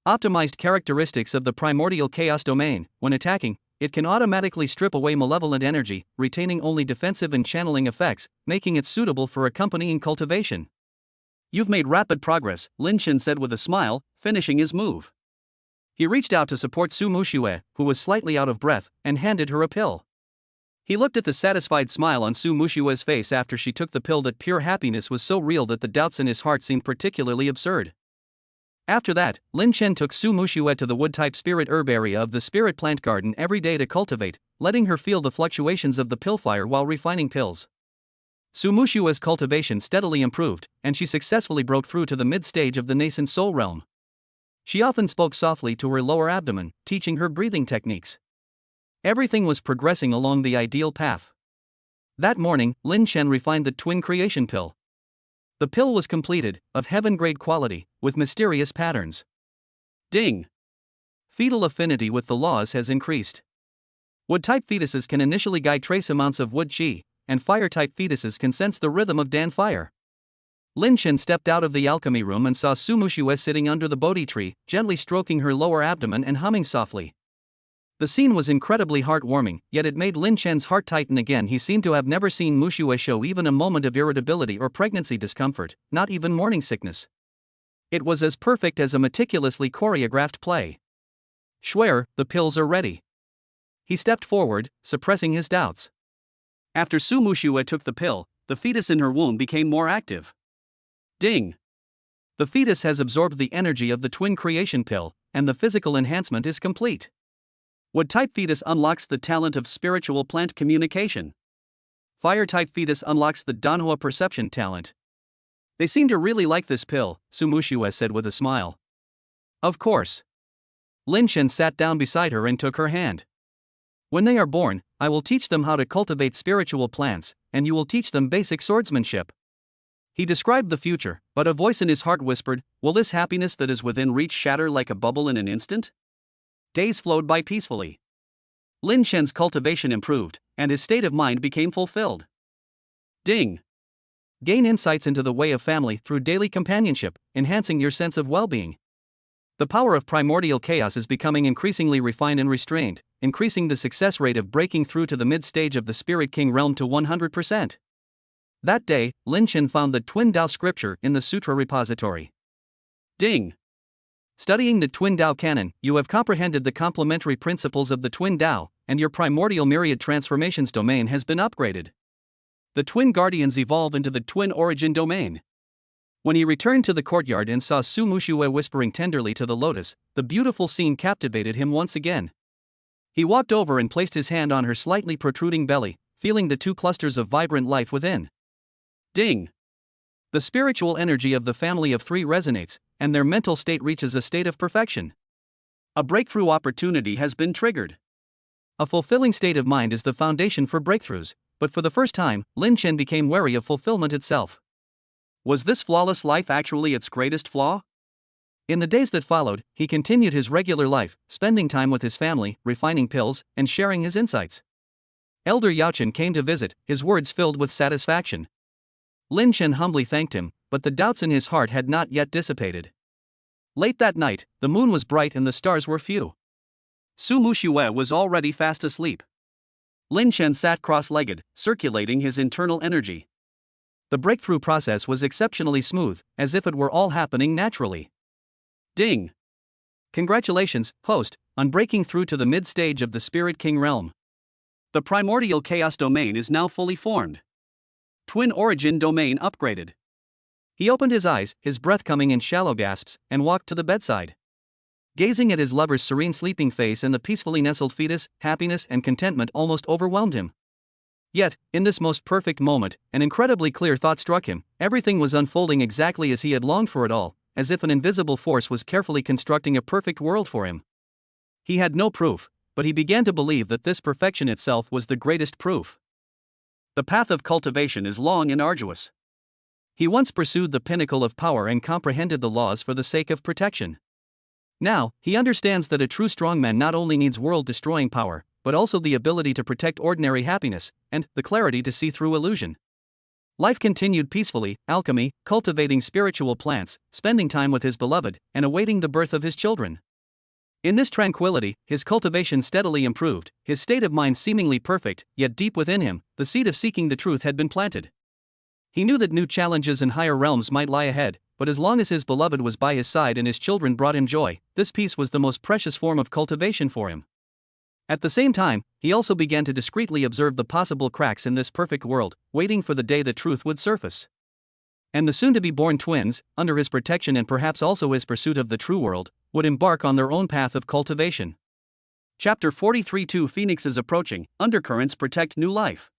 Optimized characteristics of the primordial chaos domain. When attacking, it can automatically strip away malevolent energy, retaining only defensive and channeling effects, making it suitable for accompanying cultivation. You've made rapid progress, Lin Chen said with a smile, finishing his move. He reached out to support Su Mushue, who was slightly out of breath, and handed her a pill. He looked at the satisfied smile on Su Mushue's face after she took the pill. That pure happiness was so real that the doubts in his heart seemed particularly absurd. After that, Lin Chen took Su Mushue to the wood-type spirit herb area of the spirit plant garden every day to cultivate, letting her feel the fluctuations of the pill fire while refining pills. Su Mushue's cultivation steadily improved, and she successfully broke through to the mid-stage of the nascent soul realm. She often spoke softly to her lower abdomen, teaching her breathing techniques. Everything was progressing along the ideal path. That morning, Lin Chen refined the twin creation pill. The pill was completed, of heaven-grade quality, with mysterious patterns. Ding! Fetal affinity with the laws has increased. Wood-type fetuses can initially guide trace amounts of wood chi, and fire-type fetuses can sense the rhythm of Dan fire. Lin Chen stepped out of the alchemy room and saw Su Mushue sitting under the Bodhi tree, gently stroking her lower abdomen and humming softly. The scene was incredibly heartwarming, yet it made Lin Chen's heart tighten again. He seemed to have never seen Mushue show even a moment of irritability or pregnancy discomfort, not even morning sickness. It was as perfect as a meticulously choreographed play. Schwer, the pills are ready. He stepped forward, suppressing his doubts. After Su Mushue took the pill, the fetus in her womb became more active. Ding! The fetus has absorbed the energy of the twin creation pill, and the physical enhancement is complete. Wood-type fetus unlocks the talent of spiritual plant communication. Fire-type fetus unlocks the Danhua perception talent. They seem to really like this pill, Su Mushue said with a smile. Of course. Lin Chen sat down beside her and took her hand. When they are born, I will teach them how to cultivate spiritual plants, and you will teach them basic swordsmanship. He described the future, but a voice in his heart whispered, will this happiness that is within reach shatter like a bubble in an instant? Days flowed by peacefully. Lin Chen's cultivation improved, and his state of mind became fulfilled. Ding! Gain insights into the way of family through daily companionship, enhancing your sense of well-being. The power of primordial chaos is becoming increasingly refined and restrained, increasing the success rate of breaking through to the mid-stage of the Spirit King realm to 100%. That day, Lin Chen found the Twin Dao scripture in the Sutra repository. Ding! Studying the Twin Dao canon, you have comprehended the complementary principles of the Twin Dao, and your primordial myriad transformations domain has been upgraded. The Twin Guardians evolve into the Twin Origin domain. When he returned to the courtyard and saw Su Mushue whispering tenderly to the lotus, the beautiful scene captivated him once again. He walked over and placed his hand on her slightly protruding belly, feeling the two clusters of vibrant life within. Ding! The spiritual energy of the family of three resonates, and their mental state reaches a state of perfection. A breakthrough opportunity has been triggered. A fulfilling state of mind is the foundation for breakthroughs, but for the first time, Lin Chen became wary of fulfillment itself. Was this flawless life actually its greatest flaw? In the days that followed, he continued his regular life, spending time with his family, refining pills, and sharing his insights. Elder Yaochen came to visit, his words filled with satisfaction. Lin Chen humbly thanked him, but the doubts in his heart had not yet dissipated. Late that night, the moon was bright and the stars were few. Su Mushue was already fast asleep. Lin Chen sat cross-legged, circulating his internal energy. The breakthrough process was exceptionally smooth, as if it were all happening naturally. Ding! Congratulations, host, on breaking through to the mid-stage of the Spirit King realm. The primordial chaos domain is now fully formed. Twin Origin domain upgraded. He opened his eyes, his breath coming in shallow gasps, and walked to the bedside. Gazing at his lover's serene sleeping face and the peacefully nestled fetus, happiness and contentment almost overwhelmed him. Yet, in this most perfect moment, an incredibly clear thought struck him. Everything was unfolding exactly as he had longed for it all, as if an invisible force was carefully constructing a perfect world for him. He had no proof, but he began to believe that this perfection itself was the greatest proof. The path of cultivation is long and arduous. He once pursued the pinnacle of power and comprehended the laws for the sake of protection. Now, he understands that a true strongman not only needs world-destroying power, but also the ability to protect ordinary happiness, and the clarity to see through illusion. Life continued peacefully, alchemy, cultivating spiritual plants, spending time with his beloved, and awaiting the birth of his children. In this tranquility, his cultivation steadily improved, his state of mind seemingly perfect, yet deep within him, the seed of seeking the truth had been planted. He knew that new challenges in higher realms might lie ahead, but as long as his beloved was by his side and his children brought him joy, this peace was the most precious form of cultivation for him. At the same time, he also began to discreetly observe the possible cracks in this perfect world, waiting for the day the truth would surface. And the soon-to-be-born twins, under his protection and perhaps also his pursuit of the true world, would embark on their own path of cultivation. Chapter 43. Two phoenixes approaching, undercurrents protect new life.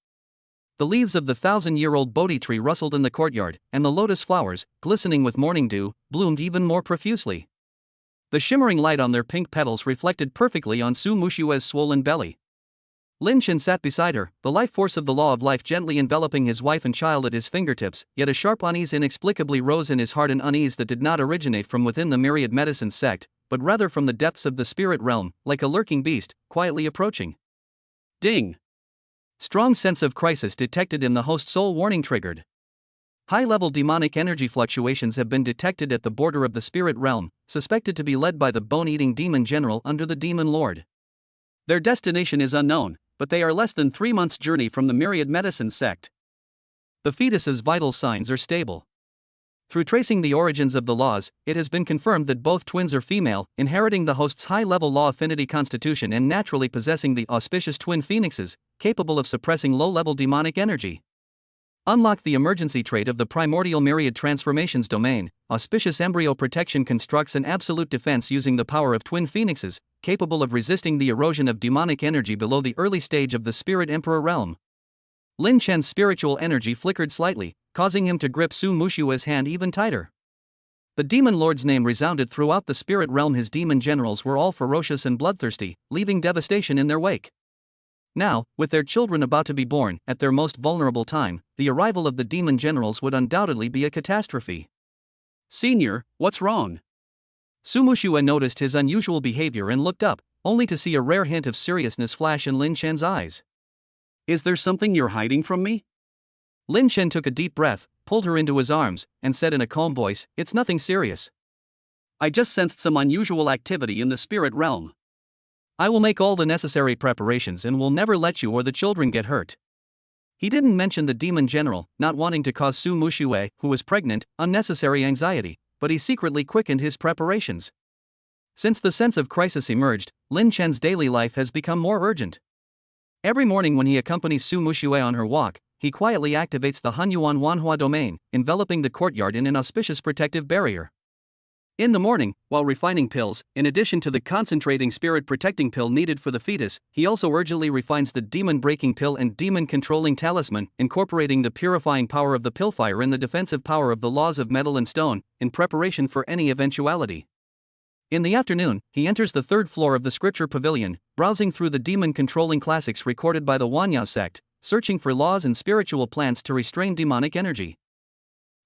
The leaves of the 1,000-year-old Bodhi tree rustled in the courtyard, and the lotus flowers, glistening with morning dew, bloomed even more profusely. The shimmering light on their pink petals reflected perfectly on Su Mushue's swollen belly. Lin Chen sat beside her, the life force of the law of life gently enveloping his wife and child at his fingertips, yet a sharp unease inexplicably rose in his heart, an unease that did not originate from within the myriad medicine sect, but rather from the depths of the spirit realm, like a lurking beast, quietly approaching. Ding! Strong sense of crisis detected in the host soul warning triggered. High-level demonic energy fluctuations have been detected at the border of the spirit realm, suspected to be led by the bone-eating demon general under the demon lord. Their destination is unknown, but they are less than 3 months' journey from the myriad medicine sect. The fetus's vital signs are stable. Through tracing the origins of the laws, it has been confirmed that both twins are female, inheriting the host's high-level law affinity constitution and naturally possessing the auspicious twin phoenixes, capable of suppressing low-level demonic energy. Unlock the emergency trait of the primordial myriad transformations domain. Auspicious embryo protection constructs an absolute defense using the power of twin phoenixes, capable of resisting the erosion of demonic energy below the early stage of the spirit emperor realm. Lin Chen's spiritual energy flickered slightly, causing him to grip Su Mushue's hand even tighter. The demon lord's name resounded throughout the spirit realm. His demon generals were all ferocious and bloodthirsty, leaving devastation in their wake. Now, with their children about to be born, at their most vulnerable time, the arrival of the demon generals would undoubtedly be a catastrophe. Senior, what's wrong? Su Mushue noticed his unusual behavior and looked up, only to see a rare hint of seriousness flash in Lin Chen's eyes. Is there something you're hiding from me? Lin Chen took a deep breath, pulled her into his arms, and said in a calm voice, "It's nothing serious. I just sensed some unusual activity in the spirit realm. I will make all the necessary preparations and will never let you or the children get hurt." He didn't mention the demon general, not wanting to cause Su Mushue, who was pregnant, unnecessary anxiety, but he secretly quickened his preparations. Since the sense of crisis emerged, Lin Chen's daily life has become more urgent. Every morning when he accompanies Su Mushue on her walk, he quietly activates the Hunyuan Wanhua domain, enveloping the courtyard in an auspicious protective barrier. In the morning, while refining pills, in addition to the concentrating spirit protecting pill needed for the fetus, he also urgently refines the demon breaking pill and demon controlling talisman, incorporating the purifying power of the pillfire and the defensive power of the laws of metal and stone, in preparation for any eventuality. In the afternoon, he enters the 3rd floor of the scripture pavilion, browsing through the demon controlling classics recorded by the Wanyao sect, searching for laws and spiritual plants to restrain demonic energy.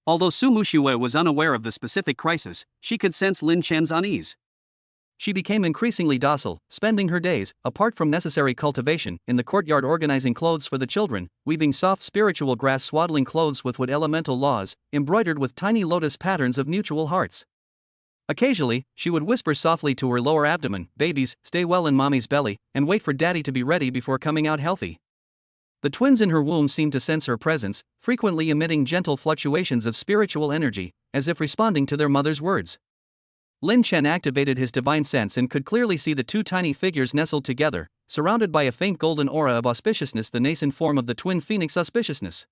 Although Su Mushue was unaware of the specific crisis, she could sense Lin Chen's unease. She became increasingly docile, spending her days, apart from necessary cultivation, in the courtyard organizing clothes for the children, weaving soft spiritual grass swaddling clothes with wood elemental laws, embroidered with tiny lotus patterns of mutual hearts. Occasionally, she would whisper softly to her lower abdomen, "Babies, stay well in mommy's belly, and wait for daddy to be ready before coming out healthy." The twins in her womb seemed to sense her presence, frequently emitting gentle fluctuations of spiritual energy, as if responding to their mother's words. Lin Chen activated his divine sense and could clearly see the two tiny figures nestled together, surrounded by a faint golden aura of auspiciousness, the nascent form of the twin phoenix auspiciousness.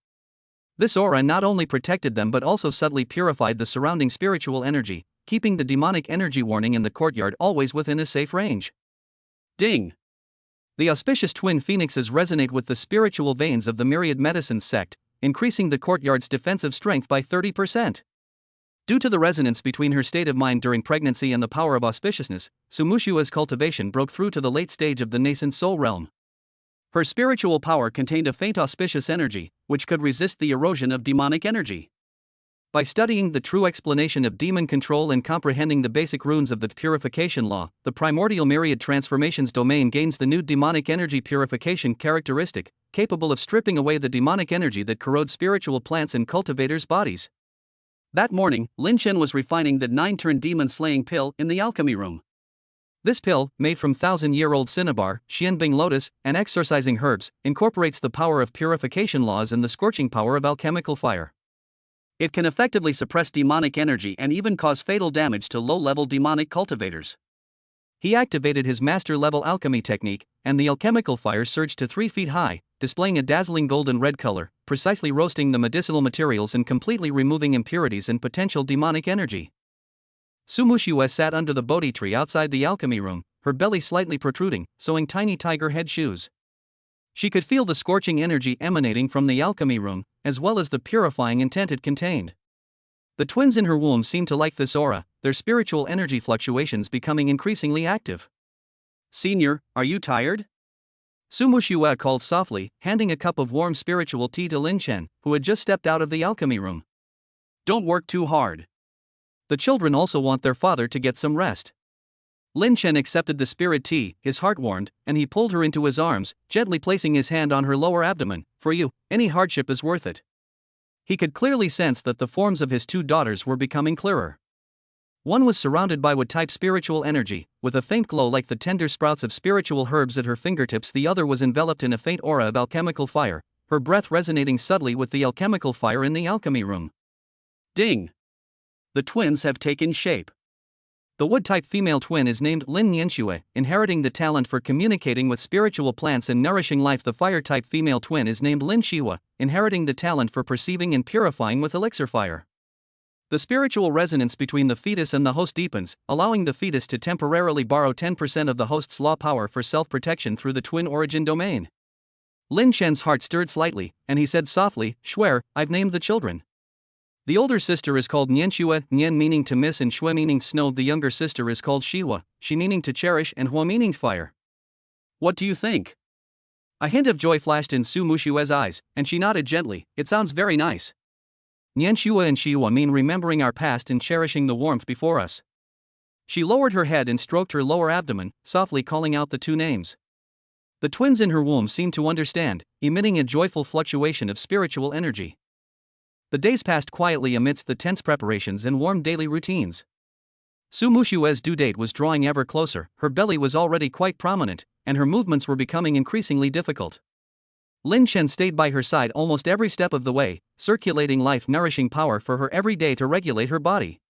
This aura not only protected them but also subtly purified the surrounding spiritual energy, keeping the demonic energy warning in the courtyard always within a safe range. Ding! The auspicious twin phoenixes resonate with the spiritual veins of the Myriad Medicines sect, increasing the courtyard's defensive strength by 30%. Due to the resonance between her state of mind during pregnancy and the power of auspiciousness, Sumushua's cultivation broke through to the late stage of the nascent soul realm. Her spiritual power contained a faint auspicious energy, which could resist the erosion of demonic energy. By studying the true explanation of demon control and comprehending the basic runes of the purification law, the primordial myriad transformations domain gains the new demonic energy purification characteristic, capable of stripping away the demonic energy that corrodes spiritual plants and cultivators' bodies. That morning, Lin Chen was refining the 9-turn demon-slaying pill in the alchemy room. This pill, made from 1,000-year-old cinnabar, xianbing lotus, and exorcising herbs, incorporates the power of purification laws and the scorching power of alchemical fire. It can effectively suppress demonic energy and even cause fatal damage to low-level demonic cultivators. He activated his master-level alchemy technique, and the alchemical fire surged to 3 feet high, displaying a dazzling golden red color, precisely roasting the medicinal materials and completely removing impurities and potential demonic energy. Sumushua sat under the Bodhi tree outside the alchemy room, her belly slightly protruding, sewing tiny tiger head shoes. She could feel the scorching energy emanating from the alchemy room, as well as the purifying intent it contained. The twins in her womb seemed to like this aura, their spiritual energy fluctuations becoming increasingly active. "Senior, are you tired?" Sumushua called softly, handing a cup of warm spiritual tea to Lin Chen, who had just stepped out of the alchemy room. "Don't work too hard. The children also want their father to get some rest." Lin Chen accepted the spirit tea, his heart warmed, and he pulled her into his arms, gently placing his hand on her lower abdomen. "For you, any hardship is worth it." He could clearly sense that the forms of his 2 daughters were becoming clearer. One was surrounded by wood-type spiritual energy, with a faint glow like the tender sprouts of spiritual herbs at her fingertips. The other was enveloped in a faint aura of alchemical fire, her breath resonating subtly with the alchemical fire in the alchemy room. Ding! The twins have taken shape. The wood-type female twin is named Lin Nianxue, inheriting the talent for communicating with spiritual plants and nourishing life. The fire-type female twin is named Lin Shihua, inheriting the talent for perceiving and purifying with elixir fire. The spiritual resonance between the fetus and the host deepens, allowing the fetus to temporarily borrow 10% of the host's law power for self-protection through the twin origin domain. Lin Chen's heart stirred slightly, and he said softly, "Shuer, I've named the children." The older sister is called Nianxue, Nian meaning to miss and Xue meaning snow. The younger sister is called Shihua, Shi meaning to cherish and Hua meaning fire. "What do you think?" A hint of joy flashed in Su Mushue's eyes, and she nodded gently. "It sounds very nice." Nianxue and Shihua mean remembering our past and cherishing the warmth before us. She lowered her head and stroked her lower abdomen, softly calling out the 2 names. The twins in her womb seemed to understand, emitting a joyful fluctuation of spiritual energy. The days passed quietly amidst the tense preparations and warm daily routines. Sumushue's due date was drawing ever closer, her belly was already quite prominent, and her movements were becoming increasingly difficult. Lin Chen stayed by her side almost every step of the way, circulating life-nourishing power for her every day to regulate her body.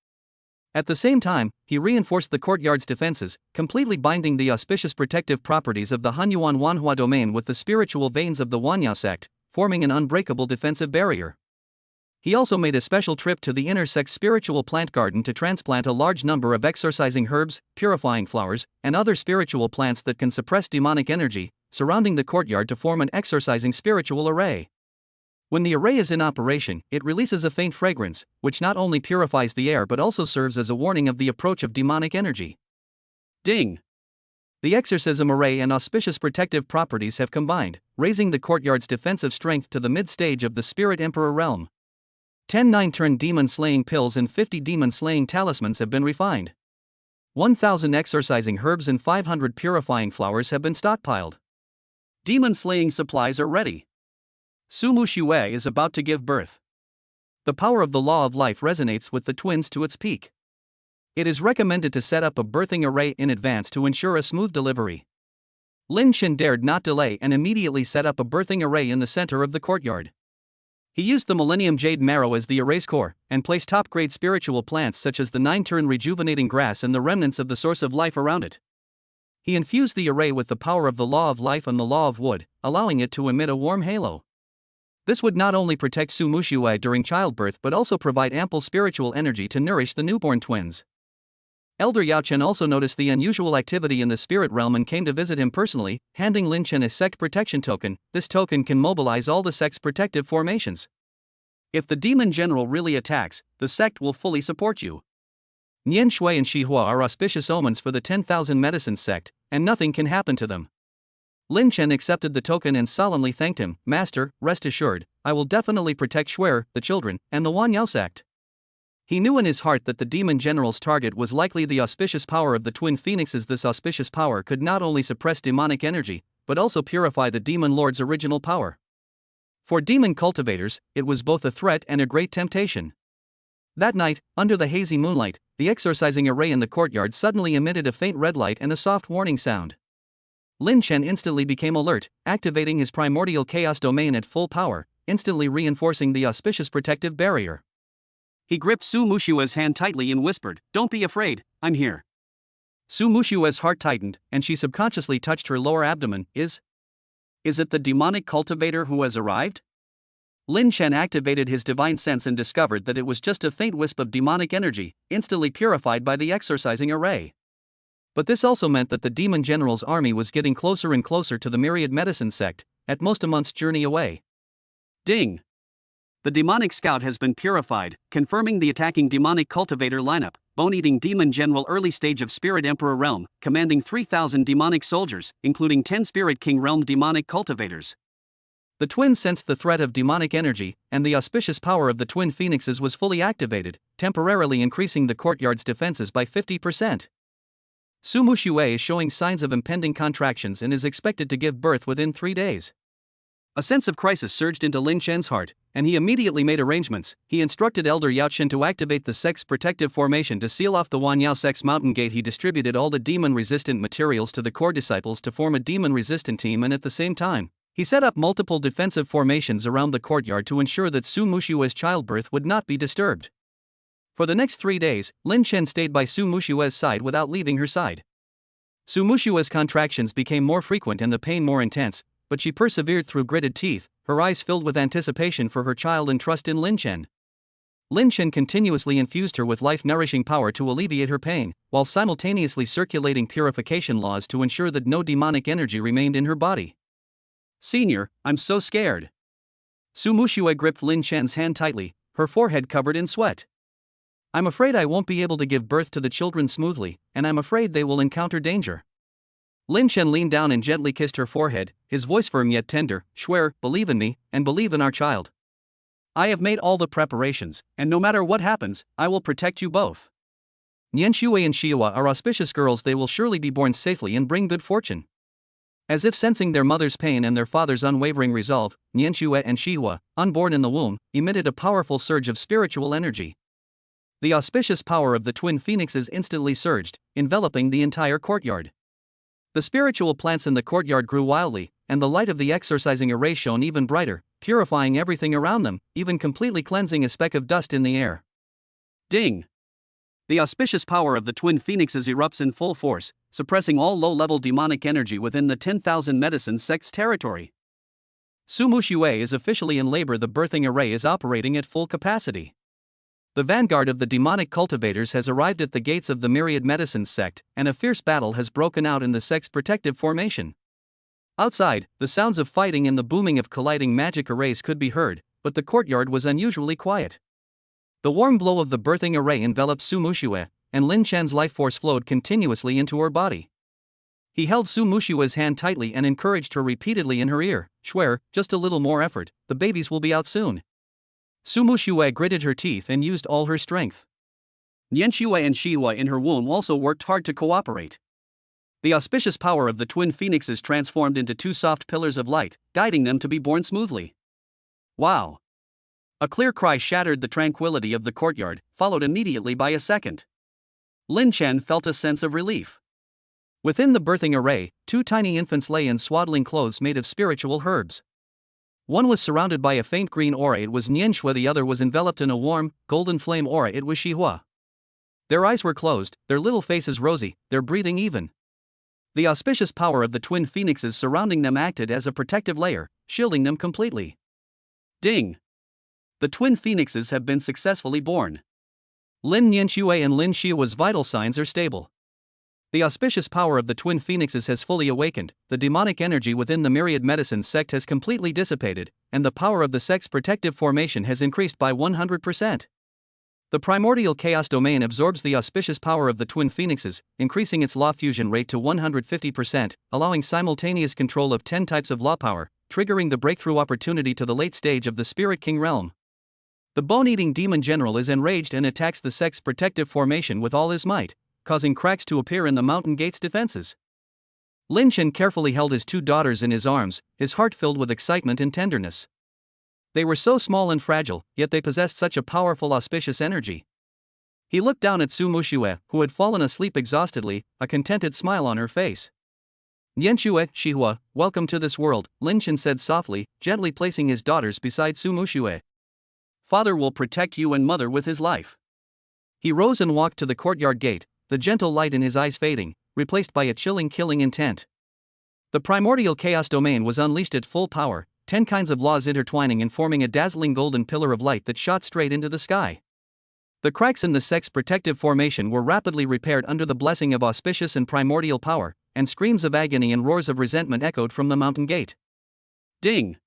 At the same time, he reinforced the courtyard's defenses, completely binding the auspicious protective properties of the Hanyuan Wanhua domain with the spiritual veins of the Wanya sect, forming an unbreakable defensive barrier. He also made a special trip to the inner sect's spiritual plant garden to transplant a large number of exorcising herbs, purifying flowers, and other spiritual plants that can suppress demonic energy, surrounding the courtyard to form an exorcising spiritual array. When the array is in operation, it releases a faint fragrance, which not only purifies the air but also serves as a warning of the approach of demonic energy. Ding! The exorcism array and auspicious protective properties have combined, raising the courtyard's defensive strength to the mid-stage of the Spirit Emperor realm. 10 9-turn demon-slaying pills and 50 demon-slaying talismans have been refined. 1,000 exorcising herbs and 500 purifying flowers have been stockpiled. Demon-slaying supplies are ready. Sumu Shue is about to give birth. The power of the law of life resonates with the twins to its peak. It is recommended to set up a birthing array in advance to ensure a smooth delivery. Lin Chen dared not delay and immediately set up a birthing array in the center of the courtyard. He used the Millennium Jade Marrow as the array's core, and placed top-grade spiritual plants such as the 9-turn rejuvenating grass and the remnants of the source of life around it. He infused the array with the power of the law of life and the law of wood, allowing it to emit a warm halo. This would not only protect Su Mushuai during childbirth but also provide ample spiritual energy to nourish the newborn twins. Elder Yao Chen also noticed the unusual activity in the spirit realm and came to visit him personally, handing Lin Chen a sect protection token. This token can mobilize all the sect's protective formations. If the demon general really attacks, the sect will fully support you. Nian Shui and Shihua are auspicious omens for the 10,000 Medicines sect, and nothing can happen to them. Lin Chen accepted the token and solemnly thanked him. Master, rest assured, I will definitely protect Shuer, the children, and the Wanyao sect. He knew in his heart that the demon general's target was likely the auspicious power of the twin phoenixes. This auspicious power could not only suppress demonic energy, but also purify the demon lord's original power. For demon cultivators, it was both a threat and a great temptation. That night, under the hazy moonlight, the exorcising array in the courtyard suddenly emitted a faint red light and a soft warning sound. Lin Chen instantly became alert, activating his primordial chaos domain at full power, instantly reinforcing the auspicious protective barrier. He gripped Su Mushua's hand tightly and whispered, "Don't be afraid, I'm here." Su Mushua's heart tightened, and she subconsciously touched her lower abdomen. Is it the demonic cultivator who has arrived? Lin Chen activated his divine sense and discovered that it was just a faint wisp of demonic energy, instantly purified by the exorcising array. But this also meant that the demon general's army was getting closer and closer to the Myriad Medicine sect, at most a month's journey away. Ding! The demonic scout has been purified, confirming the attacking demonic cultivator lineup. Bone-eating demon general early stage of Spirit Emperor realm, commanding 3,000 demonic soldiers, including 10 Spirit King realm demonic cultivators. The twins sensed the threat of demonic energy, and the auspicious power of the twin phoenixes was fully activated, temporarily increasing the courtyard's defenses by 50%. Su Mushue is showing signs of impending contractions and is expected to give birth within 3 days. A sense of crisis surged into Lin Chen's heart, and he immediately made arrangements. He instructed Elder Yao Chen to activate the sect's protective formation to seal off the Wanyao sect's mountain gate. He distributed all the demon-resistant materials to the core disciples to form a demon-resistant team, and at the same time, he set up multiple defensive formations around the courtyard to ensure that Su Mushue's childbirth would not be disturbed. For the next 3 days, Lin Chen stayed by Su Mushue's side without leaving her side. Su Mushue's contractions became more frequent and the pain more intense, but she persevered through gritted teeth, her eyes filled with anticipation for her child and trust in Lin Chen. Lin Chen continuously infused her with life-nourishing power to alleviate her pain, while simultaneously circulating purification laws to ensure that no demonic energy remained in her body. "Senior, I'm so scared." Su Mushue gripped Lin Chen's hand tightly, her forehead covered in sweat. "I'm afraid I won't be able to give birth to the children smoothly, and I'm afraid they will encounter danger." Lin Chen leaned down and gently kissed her forehead, his voice firm yet tender. "Shuer, believe in me, and believe in our child. I have made all the preparations, and no matter what happens, I will protect you both. Nian Shui and Shihua are auspicious girls. They will surely be born safely and bring good fortune." As if sensing their mother's pain and their father's unwavering resolve, Nian Shui and Shihua, unborn in the womb, emitted a powerful surge of spiritual energy. The auspicious power of the twin phoenixes instantly surged, enveloping the entire courtyard. The spiritual plants in the courtyard grew wildly, and the light of the exorcising array shone even brighter, purifying everything around them, even completely cleansing a speck of dust in the air. Ding! The auspicious power of the twin phoenixes erupts in full force, suppressing all low-level demonic energy within the 10,000 Medicine sect's territory. Su Mushue is officially in labor. The birthing array is operating at full capacity. The vanguard of the demonic cultivators has arrived at the gates of the Myriad Medicines sect, and a fierce battle has broken out in the sect's protective formation. Outside, the sounds of fighting and the booming of colliding magic arrays could be heard, but the courtyard was unusually quiet. The warm glow of the birthing array enveloped Su Mushue, and Lin Chen's life force flowed continuously into her body. He held Su Mushue's hand tightly and encouraged her repeatedly in her ear. "Shuer, just a little more effort, the babies will be out soon." Su Mushue gritted her teeth and used all her strength. Nian Shui and Shihua in her womb also worked hard to cooperate. The auspicious power of the twin phoenixes transformed into 2 soft pillars of light, guiding them to be born smoothly. Wow! A clear cry shattered the tranquility of the courtyard, followed immediately by a second. Lin Chen felt a sense of relief. Within the birthing array, 2 tiny infants lay in swaddling clothes made of spiritual herbs. One was surrounded by a faint green aura. It was Nian Shui. The other was enveloped in a warm, golden flame aura. It was Shihua. Their eyes were closed, their little faces rosy, their breathing even. The auspicious power of the twin phoenixes surrounding them acted as a protective layer, shielding them completely. Ding! The twin phoenixes have been successfully born. Lin Nianxue and Lin Xiao's vital signs are stable. The auspicious power of the twin phoenixes has fully awakened, the demonic energy within the myriad medicine sect has completely dissipated, and the power of the sect's protective formation has increased by 100%. The primordial chaos domain absorbs the auspicious power of the twin phoenixes, increasing its law fusion rate to 150%, allowing simultaneous control of 10 types of law power, triggering the breakthrough opportunity to the late stage of the Spirit King realm. The bone-eating demon general is enraged and attacks the sect's protective formation with all his might, causing cracks to appear in the mountain gate's defenses. Lin Chen carefully held his two daughters in his arms, his heart filled with excitement and tenderness. They were so small and fragile, yet they possessed such a powerful auspicious energy. He looked down at Su Muxue, who had fallen asleep exhaustedly, a contented smile on her face. Nianxue, Xihua, welcome to this world, Lin Chen said softly, gently placing his daughters beside Su Muxue. Father will protect you and mother with his life. He rose and walked to the courtyard gate, the gentle light in his eyes fading, replaced by a chilling killing intent. The primordial chaos domain was unleashed at full power, 10 kinds of laws intertwining and forming a dazzling golden pillar of light that shot straight into the sky. The cracks in the sect's protective formation were rapidly repaired under the blessing of auspicious and primordial power, and screams of agony and roars of resentment echoed from the mountain gate. Ding!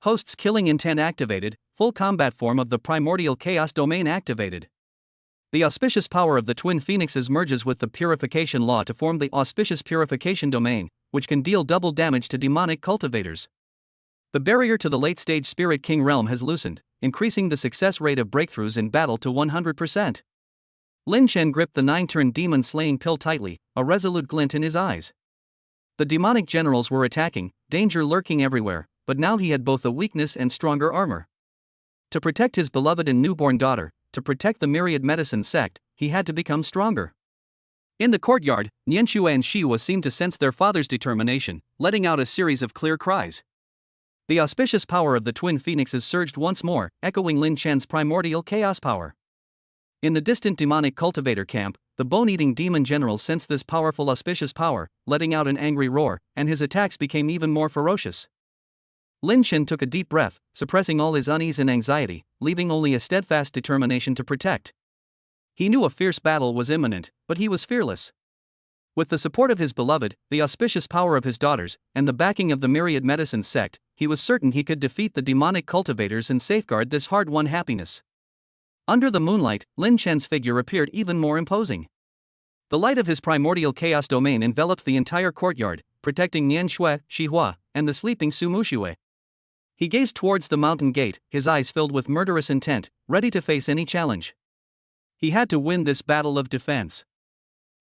Host's killing intent activated, full combat form of the primordial chaos domain activated. The auspicious power of the twin phoenixes merges with the purification law to form the auspicious purification domain, which can deal double damage to demonic cultivators. The barrier to the late-stage Spirit King realm has loosened, increasing the success rate of breakthroughs in battle to 100%. Lin Chen gripped the 9-turn demon-slaying pill tightly, a resolute glint in his eyes. The demonic generals were attacking, danger lurking everywhere, but now he had both a weakness and stronger armor. To protect his beloved and newborn daughter, to protect the myriad medicine sect, he had to become stronger. In the courtyard, Nianxue and Xihua seemed to sense their father's determination, letting out a series of clear cries. The auspicious power of the twin phoenixes surged once more, echoing Lin Chen's primordial chaos power. In the distant demonic cultivator camp, the bone-eating demon general sensed this powerful auspicious power, letting out an angry roar, and his attacks became even more ferocious. Lin Chen took a deep breath, suppressing all his unease and anxiety, leaving only a steadfast determination to protect. He knew a fierce battle was imminent, but he was fearless. With the support of his beloved, the auspicious power of his daughters, and the backing of the myriad medicine sect, he was certain he could defeat the demonic cultivators and safeguard this hard-won happiness. Under the moonlight, Lin Chen's figure appeared even more imposing. The light of his primordial chaos domain enveloped the entire courtyard, protecting Nianxue, Xihua, and the sleeping Su Muxue. He gazed towards the mountain gate, his eyes filled with murderous intent, ready to face any challenge. He had to win this battle of defense.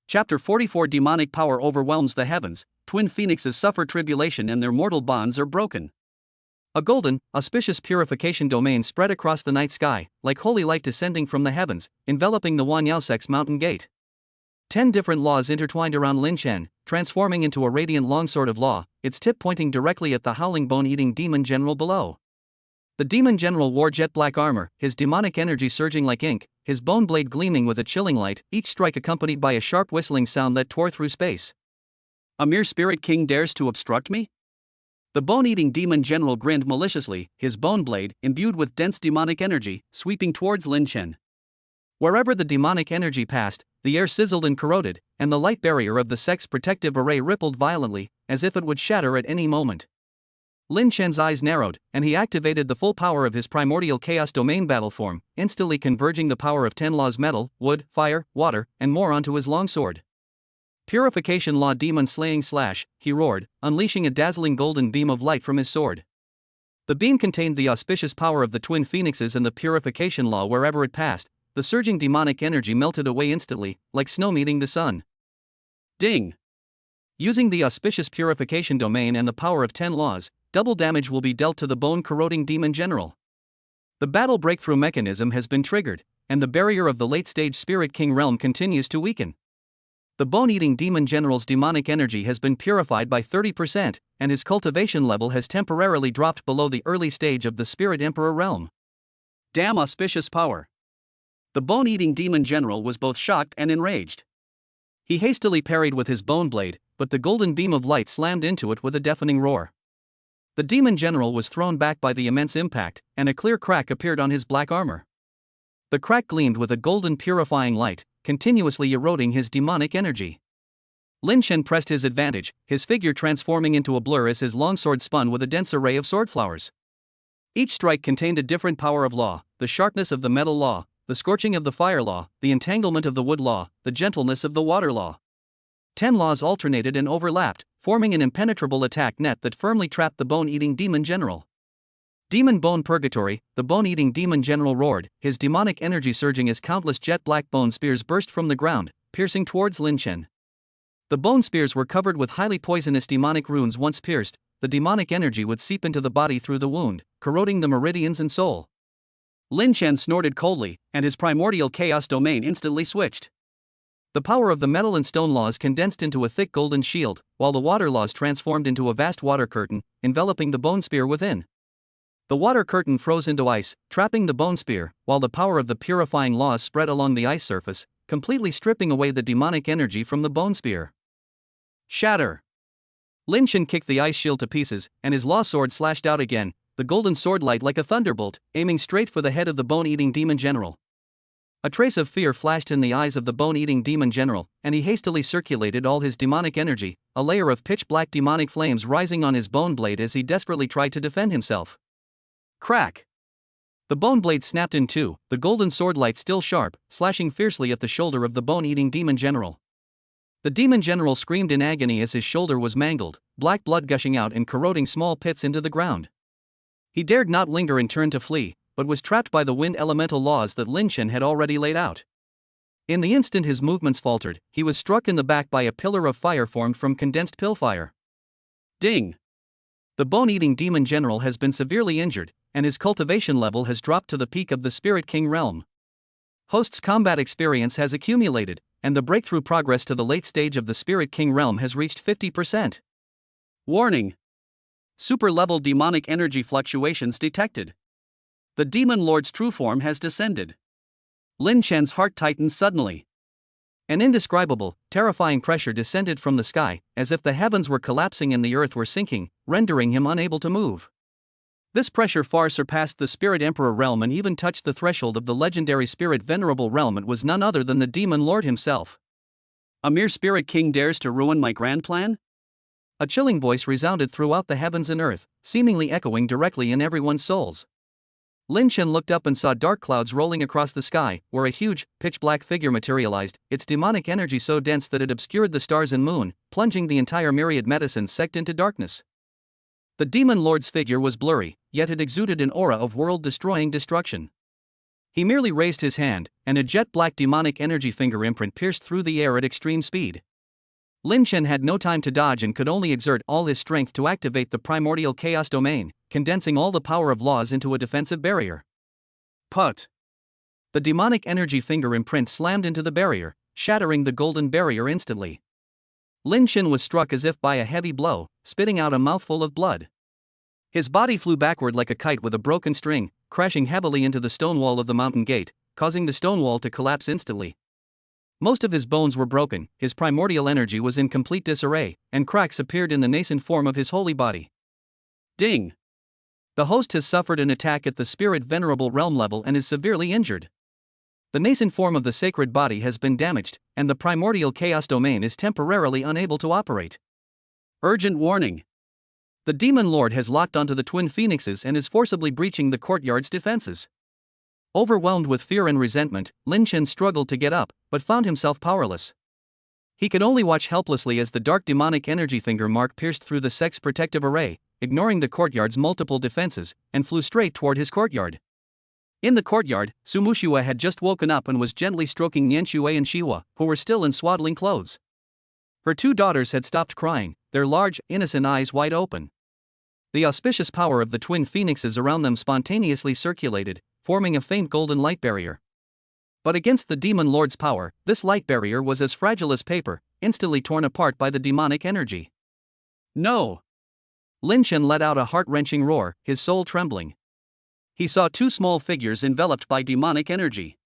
Chapter 44 Demonic power overwhelms the heavens, twin phoenixes suffer tribulation and their mortal bonds are broken. A golden, auspicious purification domain spread across the night sky, like holy light descending from the heavens, enveloping the Wanyao sect's mountain gate. 10 different laws intertwined around Lin Chen, transforming into a radiant longsword of law, its tip pointing directly at the howling bone-eating demon general below. The demon general wore jet-black armor, his demonic energy surging like ink, his bone blade gleaming with a chilling light, each strike accompanied by a sharp whistling sound that tore through space. A mere Spirit King dares to obstruct me? The bone-eating demon general grinned maliciously, his bone blade, imbued with dense demonic energy, sweeping towards Lin Chen. Wherever the demonic energy passed, the air sizzled and corroded, and the light barrier of the sect's protective array rippled violently, as if it would shatter at any moment. Lin Chen's eyes narrowed, and he activated the full power of his primordial chaos domain battle form, instantly converging the power of 10 laws metal, wood, fire, water, and more onto his longsword. Purification law demon slaying slash, he roared, unleashing a dazzling golden beam of light from his sword. The beam contained the auspicious power of the twin phoenixes and the purification law wherever it passed. The surging demonic energy melted away instantly, like snow meeting the sun. Ding! Using the auspicious purification domain and the power of 10 laws, double damage will be dealt to the bone-corroding demon general. The battle breakthrough mechanism has been triggered, and the barrier of the late-stage Spirit King realm continues to weaken. The bone-eating demon general's demonic energy has been purified by 30%, and his cultivation level has temporarily dropped below the early stage of the Spirit Emperor realm. Damn auspicious power! The bone-eating demon general was both shocked and enraged. He hastily parried with his bone blade, but the golden beam of light slammed into it with a deafening roar. The demon general was thrown back by the immense impact, and a clear crack appeared on his black armor. The crack gleamed with a golden purifying light, continuously eroding his demonic energy. Lin Shen pressed his advantage, his figure transforming into a blur as his longsword spun with a dense array of sword flowers. Each strike contained a different power of law, the sharpness of the metal law, the scorching of the fire law, the entanglement of the wood law, the gentleness of the water law. 10 laws alternated and overlapped, forming an impenetrable attack net that firmly trapped the bone-eating demon general. Demon Bone Purgatory, the bone-eating demon general roared, his demonic energy surging as countless jet-black bone spears burst from the ground, piercing towards Lin Shen. The bone spears were covered with highly poisonous demonic runes. Once pierced, the demonic energy would seep into the body through the wound, corroding the meridians and soul. Lin Shen snorted coldly, and his primordial chaos domain instantly switched. The power of the metal and stone laws condensed into a thick golden shield, while the water laws transformed into a vast water curtain, enveloping the bone spear within. The water curtain froze into ice, trapping the bone spear, while the power of the purifying laws spread along the ice surface, completely stripping away the demonic energy from the bone spear. Shatter! Lin Shen kicked the ice shield to pieces, and his law sword slashed out again, the golden sword light like a thunderbolt, aiming straight for the head of the bone-eating demon general. A trace of fear flashed in the eyes of the bone-eating demon general, and he hastily circulated all his demonic energy, a layer of pitch-black demonic flames rising on his bone blade as he desperately tried to defend himself. Crack! The bone blade snapped in two, the golden sword light still sharp, slashing fiercely at the shoulder of the bone-eating demon general. The demon general screamed in agony as his shoulder was mangled, black blood gushing out and corroding small pits into the ground. He dared not linger and turn to flee, but was trapped by the wind elemental laws that Lin Shen had already laid out. In the instant his movements faltered, he was struck in the back by a pillar of fire formed from condensed pillfire. Ding! The bone-eating demon general has been severely injured, and his cultivation level has dropped to the peak of the Spirit King realm. Host's combat experience has accumulated, and the breakthrough progress to the late stage of the Spirit King realm has reached 50%. Warning! Super-level demonic energy fluctuations detected. The demon lord's true form has descended. Lin Shen's heart tightened suddenly. An indescribable, terrifying pressure descended from the sky, as if the heavens were collapsing and the earth were sinking, rendering him unable to move. This pressure far surpassed the Spirit Emperor realm and even touched the threshold of the legendary Spirit Venerable realm. It was none other than the Demon Lord himself. A mere Spirit King dares to ruin my grand plan? A chilling voice resounded throughout the heavens and earth, seemingly echoing directly in everyone's souls. Lin Shen looked up and saw dark clouds rolling across the sky, where a huge, pitch-black figure materialized, its demonic energy so dense that it obscured the stars and moon, plunging the entire myriad medicine sect into darkness. The Demon Lord's figure was blurry, yet it exuded an aura of world-destroying destruction. He merely raised his hand, and a jet-black demonic energy finger imprint pierced through the air at extreme speed. Lin Shen had no time to dodge and could only exert all his strength to activate the primordial chaos domain, condensing all the power of laws into a defensive barrier. Put! The demonic energy finger imprint slammed into the barrier, shattering the golden barrier instantly. Lin Shen was struck as if by a heavy blow, spitting out a mouthful of blood. His body flew backward like a kite with a broken string, crashing heavily into the stone wall of the mountain gate, causing the stone wall to collapse instantly. Most of his bones were broken, his primordial energy was in complete disarray, and cracks appeared in the nascent form of his holy body. Ding! The host has suffered an attack at the Spirit Venerable realm level and is severely injured. The nascent form of the sacred body has been damaged, and the primordial chaos domain is temporarily unable to operate. Urgent warning! The Demon Lord has locked onto the twin phoenixes and is forcibly breaching the courtyard's defenses. Overwhelmed with fear and resentment, Lin Shen struggled to get up, but found himself powerless. He could only watch helplessly as the dark demonic energy finger mark pierced through the sect's protective array, ignoring the courtyard's multiple defenses, and flew straight toward his courtyard. In the courtyard, Sumushua had just woken up and was gently stroking Nianxue and Shiwa, who were still in swaddling clothes. Her two daughters had stopped crying, their large, innocent eyes wide open. The auspicious power of the twin phoenixes around them spontaneously circulated, forming a faint golden light barrier. But against the Demon Lord's power, this light barrier was as fragile as paper, instantly torn apart by the demonic energy. No! Lin Shen let out a heart-wrenching roar, his soul trembling. He saw two small figures enveloped by demonic energy.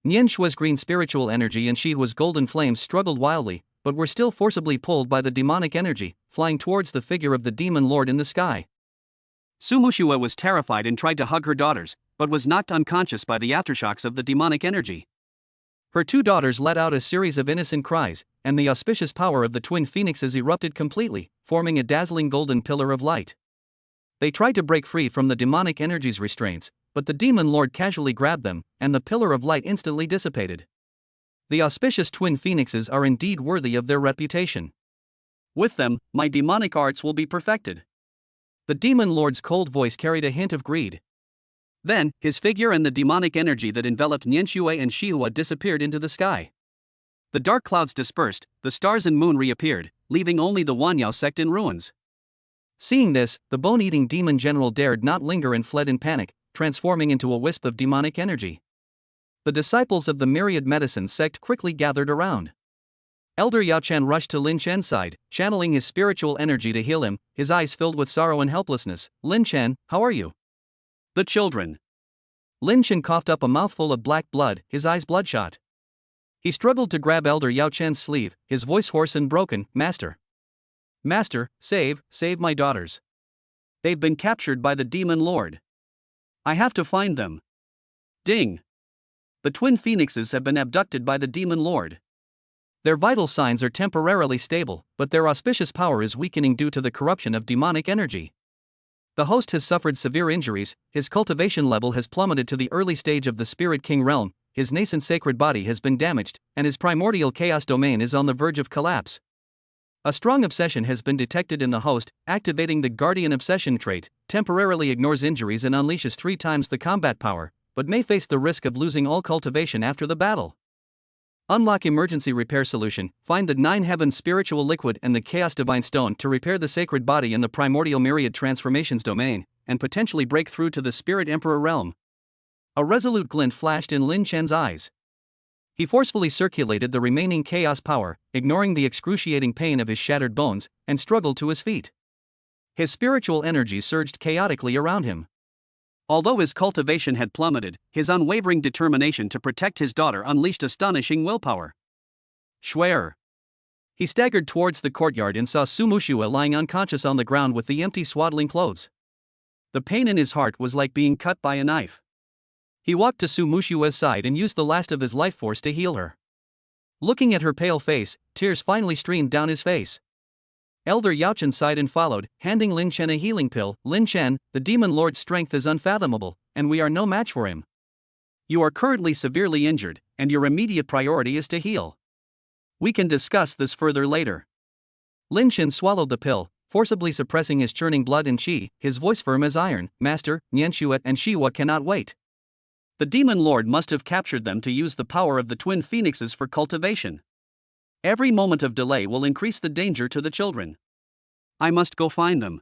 Nianshua's green spiritual energy and Shihua's golden flames struggled wildly, but were still forcibly pulled by the demonic energy, flying towards the figure of the Demon Lord in the sky. Sumushua was terrified and tried to hug her daughters, but was knocked unconscious by the aftershocks of the demonic energy. Her two daughters let out a series of innocent cries, and the auspicious power of the twin phoenixes erupted completely, forming a dazzling golden pillar of light. They tried to break free from the demonic energy's restraints, but the demon lord casually grabbed them, and the pillar of light instantly dissipated. The auspicious twin phoenixes are indeed worthy of their reputation. With them, my demonic arts will be perfected. The demon lord's cold voice carried a hint of greed. Then, his figure and the demonic energy that enveloped Nianxue and Shihua disappeared into the sky. The dark clouds dispersed, the stars and moon reappeared, leaving only the Wanyao sect in ruins. Seeing this, the bone-eating demon general dared not linger and fled in panic, transforming into a wisp of demonic energy. The disciples of the myriad medicine sect quickly gathered around. Elder Yao Chen rushed to Lin Chen's side, channeling his spiritual energy to heal him, his eyes filled with sorrow and helplessness. Lin Chen, how are you? The children. Lin Chen coughed up a mouthful of black blood, his eyes bloodshot. He struggled to grab Elder Yao Chen's sleeve, his voice hoarse and broken. Master. Master, save my daughters. They've been captured by the demon lord. I have to find them. Ding. The twin phoenixes have been abducted by the demon lord. Their vital signs are temporarily stable, but their auspicious power is weakening due to the corruption of demonic energy. The host has suffered severe injuries, his cultivation level has plummeted to the early stage of the Spirit King realm, his nascent sacred body has been damaged, and his primordial chaos domain is on the verge of collapse. A strong obsession has been detected in the host, activating the Guardian Obsession trait, temporarily ignores injuries and unleashes 3 times the combat power, but may face the risk of losing all cultivation after the battle. Unlock emergency repair solution, find the 9 heavens spiritual liquid and the chaos divine stone to repair the sacred body in the primordial myriad transformations domain, and potentially break through to the spirit emperor realm. A resolute glint flashed in Lin Chen's eyes. He forcefully circulated the remaining chaos power, ignoring the excruciating pain of his shattered bones, and struggled to his feet. His spiritual energy surged chaotically around him. Although his cultivation had plummeted, his unwavering determination to protect his daughter unleashed astonishing willpower. Schwer. He staggered towards the courtyard and saw Su Mushua lying unconscious on the ground with the empty swaddling clothes. The pain in his heart was like being cut by a knife. He walked to Su Mushua's side and used the last of his life force to heal her. Looking at her pale face, tears finally streamed down his face. Elder Yao Chen sighed and followed, handing Lin Chen a healing pill. Lin Chen, the demon lord's strength is unfathomable, and we are no match for him. You are currently severely injured, and your immediate priority is to heal. We can discuss this further later. Lin Chen swallowed the pill, forcibly suppressing his churning blood and qi, his voice firm as iron. Master, Nianxue and Shihua cannot wait. The demon lord must have captured them to use the power of the twin phoenixes for cultivation. Every moment of delay will increase the danger to the children. I must go find them.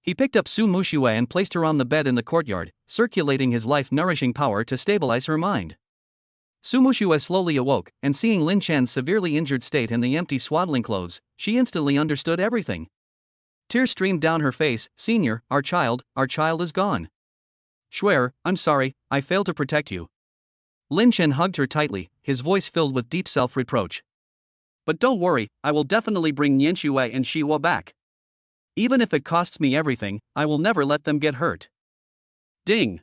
He picked up Su Mushua and placed her on the bed in the courtyard, circulating his life-nourishing power to stabilize her mind. Su Mushua slowly awoke, and seeing Lin Chen's severely injured state and the empty swaddling clothes, she instantly understood everything. Tears streamed down her face. Senior, our child is gone. Schwer, I'm sorry, I failed to protect you. Lin Chen hugged her tightly, his voice filled with deep self-reproach. But don't worry, I will definitely bring Nianxue and Shihua back. Even if it costs me everything, I will never let them get hurt. Ding.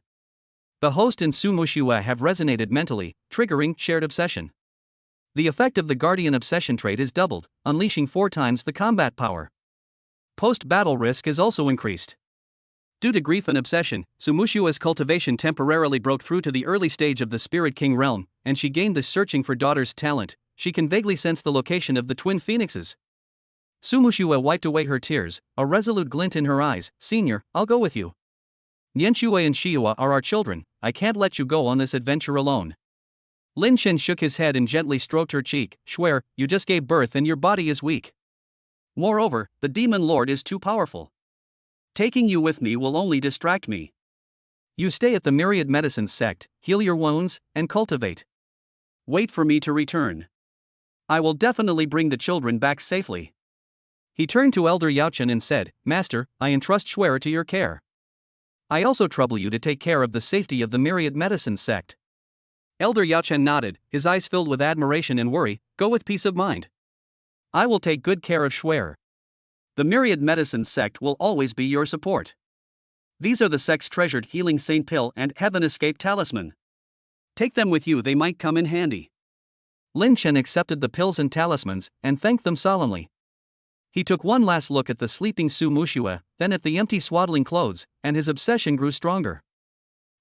The host and Su Mushua have resonated mentally, triggering shared obsession. The effect of the Guardian Obsession trait is doubled, unleashing 4 times the combat power. Post-battle risk is also increased. Due to grief and obsession, Su Mushua's cultivation temporarily broke through to the early stage of the Spirit King realm, and she gained this searching for daughter's talent. She can vaguely sense the location of the twin phoenixes. Su Mushua wiped away her tears, a resolute glint in her eyes. Senior, I'll go with you. Nianxue and Shihua are our children, I can't let you go on this adventure alone. Lin Chen shook his head and gently stroked her cheek. Schwer, you just gave birth and your body is weak. Moreover, the demon lord is too powerful. Taking you with me will only distract me. You stay at the Myriad Medicines sect, heal your wounds, and cultivate. Wait for me to return. I will definitely bring the children back safely. He turned to Elder Yao Chen and said, Master, I entrust Schwer to your care. I also trouble you to take care of the safety of the Myriad Medicines sect. Elder Yao Chen nodded, his eyes filled with admiration and worry. Go with peace of mind. I will take good care of Schwer. The Myriad Medicines sect will always be your support. These are the sect's treasured healing saint pill and heaven escape talisman. Take them with you, they might come in handy. Lin Chen accepted the pills and talismans and thanked them solemnly. He took one last look at the sleeping Su Mushua, then at the empty swaddling clothes, and his obsession grew stronger.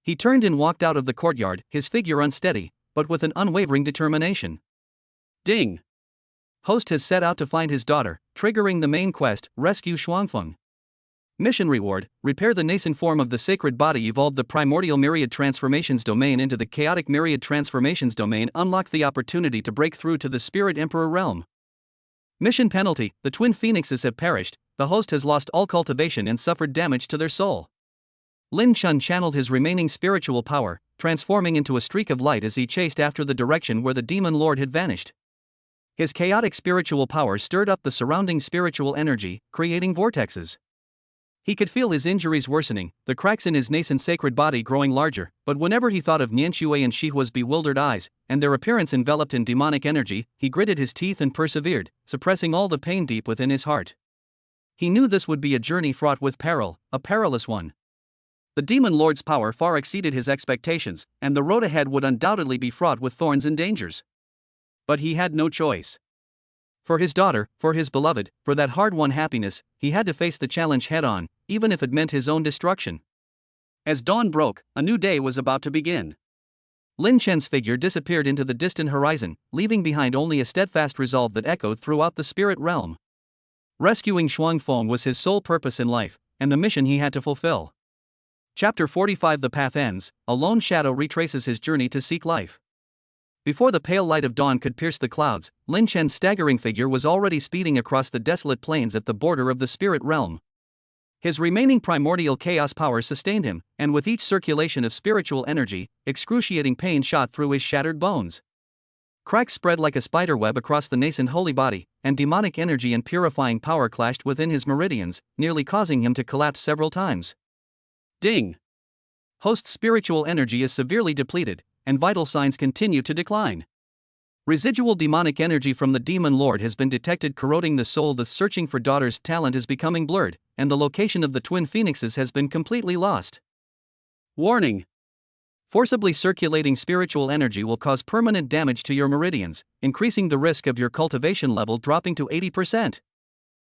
He turned and walked out of the courtyard, his figure unsteady, but with an unwavering determination. Ding! Host has set out to find his daughter, triggering the main quest, rescue Shuangfeng. Mission reward, repair the nascent form of the sacred body, evolve the primordial myriad transformations domain into the chaotic myriad transformations domain, unlock the opportunity to break through to the spirit emperor realm. Mission penalty, the twin phoenixes have perished, the host has lost all cultivation and suffered damage to their soul. Lin Chen channeled his remaining spiritual power, transforming into a streak of light as he chased after the direction where the demon lord had vanished. His chaotic spiritual power stirred up the surrounding spiritual energy, creating vortexes. He could feel his injuries worsening, the cracks in his nascent sacred body growing larger, but whenever he thought of Nianshui and Shihua's bewildered eyes, and their appearance enveloped in demonic energy, he gritted his teeth and persevered, suppressing all the pain deep within his heart. He knew this would be a journey fraught with peril, a perilous one. The demon lord's power far exceeded his expectations, and the road ahead would undoubtedly be fraught with thorns and dangers. But he had no choice. For his daughter, for his beloved, for that hard-won happiness, he had to face the challenge head-on, even if it meant his own destruction. As dawn broke, a new day was about to begin. Lin Chen's figure disappeared into the distant horizon, leaving behind only a steadfast resolve that echoed throughout the spirit realm. Rescuing Shuangfeng was his sole purpose in life, and the mission he had to fulfill. Chapter 45. The path ends, a lone shadow retraces his journey to seek life. Before the pale light of dawn could pierce the clouds, Lin Chen's staggering figure was already speeding across the desolate plains at the border of the spirit realm. His remaining primordial chaos power sustained him, and with each circulation of spiritual energy, excruciating pain shot through his shattered bones. Cracks spread like a spiderweb across the nascent holy body, and demonic energy and purifying power clashed within his meridians, nearly causing him to collapse several times. Ding! Host's spiritual energy is severely depleted, and vital signs continue to decline. Residual demonic energy from the demon lord has been detected corroding the soul. The searching for daughter's talent is becoming blurred, and the location of the twin phoenixes has been completely lost. Warning! Forcibly circulating spiritual energy will cause permanent damage to your meridians, increasing the risk of your cultivation level dropping to 80%.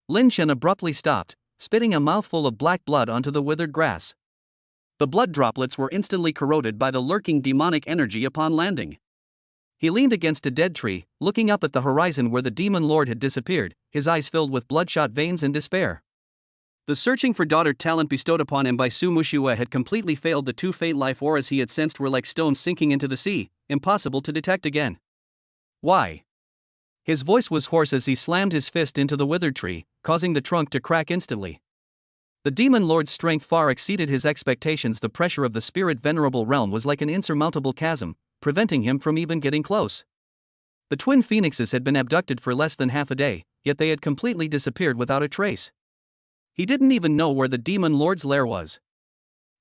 Lin Chen abruptly stopped, spitting a mouthful of black blood onto the withered grass. The blood droplets were instantly corroded by the lurking demonic energy upon landing. He leaned against a dead tree, looking up at the horizon where the demon lord had disappeared, his eyes filled with bloodshot veins and despair. The searching for daughter talent bestowed upon him by Su Mushua had completely failed. The two faint life auras he had sensed were like stones sinking into the sea, impossible to detect again. Why? His voice was hoarse as he slammed his fist into the withered tree, causing the trunk to crack instantly. The demon lord's strength far exceeded his expectations. The pressure of the spirit venerable realm was like an insurmountable chasm, preventing him from even getting close. The twin phoenixes had been abducted for less than half a day, yet they had completely disappeared without a trace. He didn't even know where the demon lord's lair was.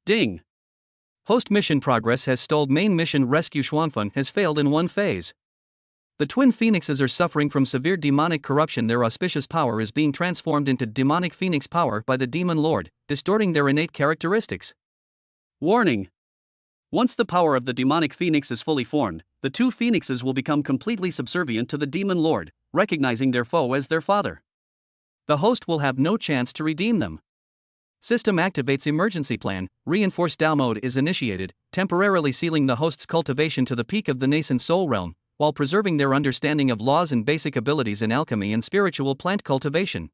Ding! Host mission progress has stalled. Main mission rescue Shuangfeng has failed in one phase. The twin phoenixes are suffering from severe demonic corruption. Their auspicious power is being transformed into demonic phoenix power by the demon lord, distorting their innate characteristics. Warning! Once the power of the demonic phoenix is fully formed, the two phoenixes will become completely subservient to the demon lord, recognizing their foe as their father. The host will have no chance to redeem them. System activates emergency plan. Reinforced Tao mode is initiated, temporarily sealing the host's cultivation to the peak of the nascent soul realm, while preserving their understanding of laws and basic abilities in alchemy and spiritual plant cultivation.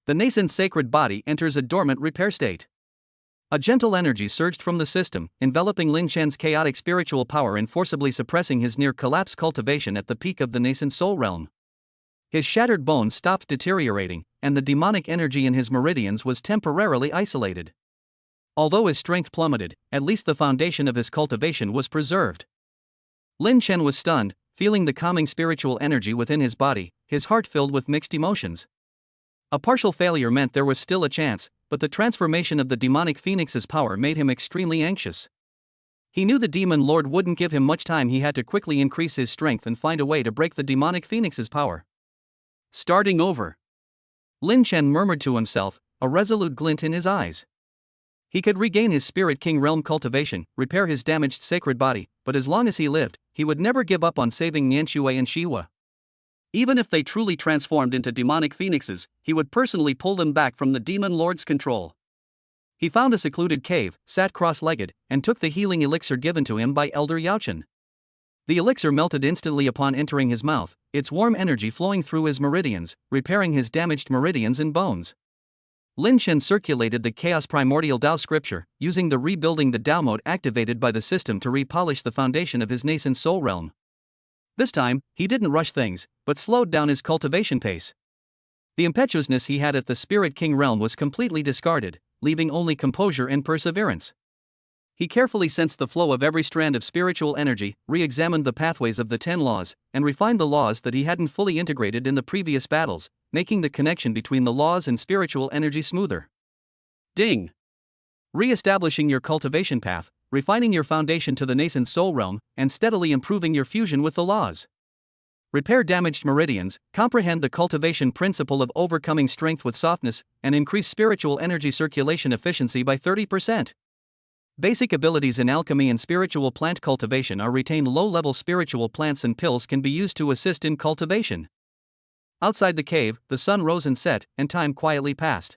The nascent sacred body enters a dormant repair state. A gentle energy surged from the system, enveloping Lin Chen's chaotic spiritual power and forcibly suppressing his near-collapse cultivation at the peak of the nascent soul realm. His shattered bones stopped deteriorating, and the demonic energy in his meridians was temporarily isolated. Although his strength plummeted, at least the foundation of his cultivation was preserved. Lin Chen was stunned, feeling the calming spiritual energy within his body, his heart filled with mixed emotions. A partial failure meant there was still a chance, but the transformation of the demonic phoenix's power made him extremely anxious. He knew the demon lord wouldn't give him much time. He had to quickly increase his strength and find a way to break the demonic phoenix's power. Starting over. Lin Chen murmured to himself, a resolute glint in his eyes. He could regain his Spirit King realm cultivation, repair his damaged sacred body, but as long as he lived, he would never give up on saving Nianshui and Shiwa. Even if they truly transformed into demonic phoenixes, he would personally pull them back from the demon lord's control. He found a secluded cave, sat cross-legged, and took the healing elixir given to him by Elder Yaochen. The elixir melted instantly upon entering his mouth, its warm energy flowing through his meridians, repairing his damaged meridians and bones. Lin Chen circulated the Chaos Primordial Dao scripture, using the Rebuilding the Dao mode activated by the system to repolish the foundation of his nascent soul realm. This time, he didn't rush things, but slowed down his cultivation pace. The impetuousness he had at the Spirit King realm was completely discarded, leaving only composure and perseverance. He carefully sensed the flow of every strand of spiritual energy, re-examined the pathways of the 10 laws, and refined the laws that he hadn't fully integrated in the previous battles, making the connection between the laws and spiritual energy smoother. Ding! Re-establishing your cultivation path, refining your foundation to the nascent soul realm, and steadily improving your fusion with the laws. Repair damaged meridians, comprehend the cultivation principle of overcoming strength with softness, and increase spiritual energy circulation efficiency by 30%. Basic abilities in alchemy and spiritual plant cultivation are retained. Low-level spiritual plants and pills can be used to assist in cultivation. Outside the cave, the sun rose and set, and time quietly passed.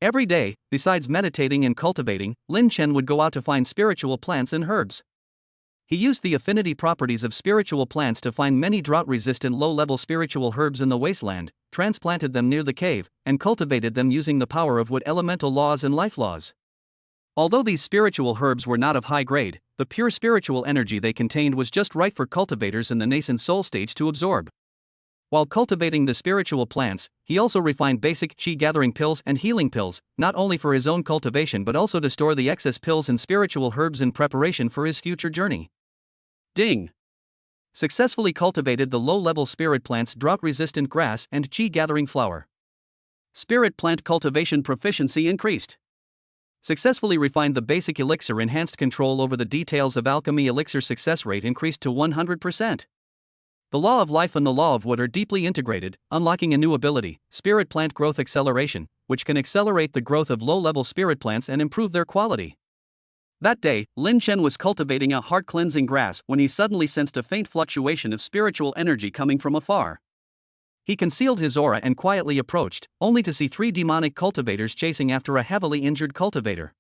Every day, besides meditating and cultivating, Lin Chen would go out to find spiritual plants and herbs. He used the affinity properties of spiritual plants to find many drought-resistant low-level spiritual herbs in the wasteland, transplanted them near the cave, and cultivated them using the power of wood elemental laws and life laws. Although these spiritual herbs were not of high grade, the pure spiritual energy they contained was just right for cultivators in the nascent soul stage to absorb. While cultivating the spiritual plants, he also refined basic qi-gathering pills and healing pills, not only for his own cultivation but also to store the excess pills and spiritual herbs in preparation for his future journey. Ding! Successfully cultivated the low-level spirit plants, drought-resistant grass, and qi-gathering flower. Spirit plant cultivation proficiency increased. Successfully refined the basic elixir, enhanced control over the details of alchemy. Elixir success rate increased to 100%. The law of life and the law of wood are deeply integrated, unlocking a new ability, spirit plant growth acceleration, which can accelerate the growth of low-level spirit plants and improve their quality. That day, Lin Chen was cultivating a heart-cleansing grass when he suddenly sensed a faint fluctuation of spiritual energy coming from afar. He concealed his aura and quietly approached, only to see 3 demonic cultivators chasing after a heavily injured cultivator.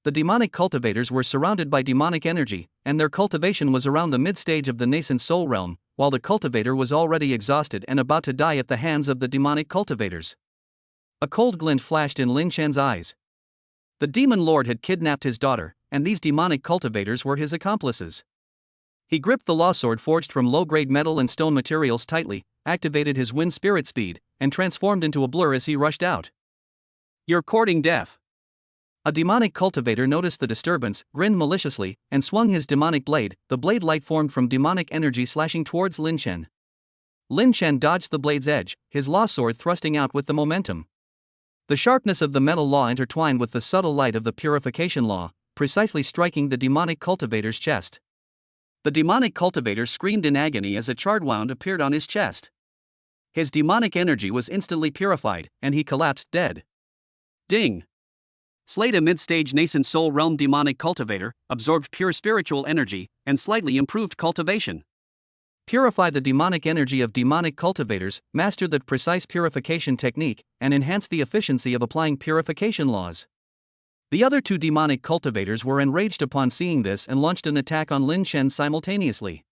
The demonic cultivators were surrounded by demonic energy, and their cultivation was around the mid-stage of the nascent soul realm, while the cultivator was already exhausted and about to die at the hands of the demonic cultivators. A cold glint flashed in Lin Chen's eyes. The demon lord had kidnapped his daughter, and these demonic cultivators were his accomplices. He gripped the law sword forged from low-grade metal and stone materials tightly, activated his wind spirit speed, and transformed into a blur as he rushed out. "You're courting death." A demonic cultivator noticed the disturbance, grinned maliciously, and swung his demonic blade. The blade light formed from demonic energy slashing towards Lin Chen. Lin Chen dodged the blade's edge, his law sword thrusting out with the momentum. The sharpness of the metal law intertwined with the subtle light of the purification law, precisely striking the demonic cultivator's chest. The demonic cultivator screamed in agony as a charred wound appeared on his chest. His demonic energy was instantly purified, and he collapsed dead. Ding! Slayed a mid-stage nascent soul realm demonic cultivator, absorbed pure spiritual energy, and slightly improved cultivation. Purify the demonic energy of demonic cultivators, master the precise purification technique, and enhance the efficiency of applying purification laws. The other 2 demonic cultivators were enraged upon seeing this and launched an attack on Lin Chen simultaneously.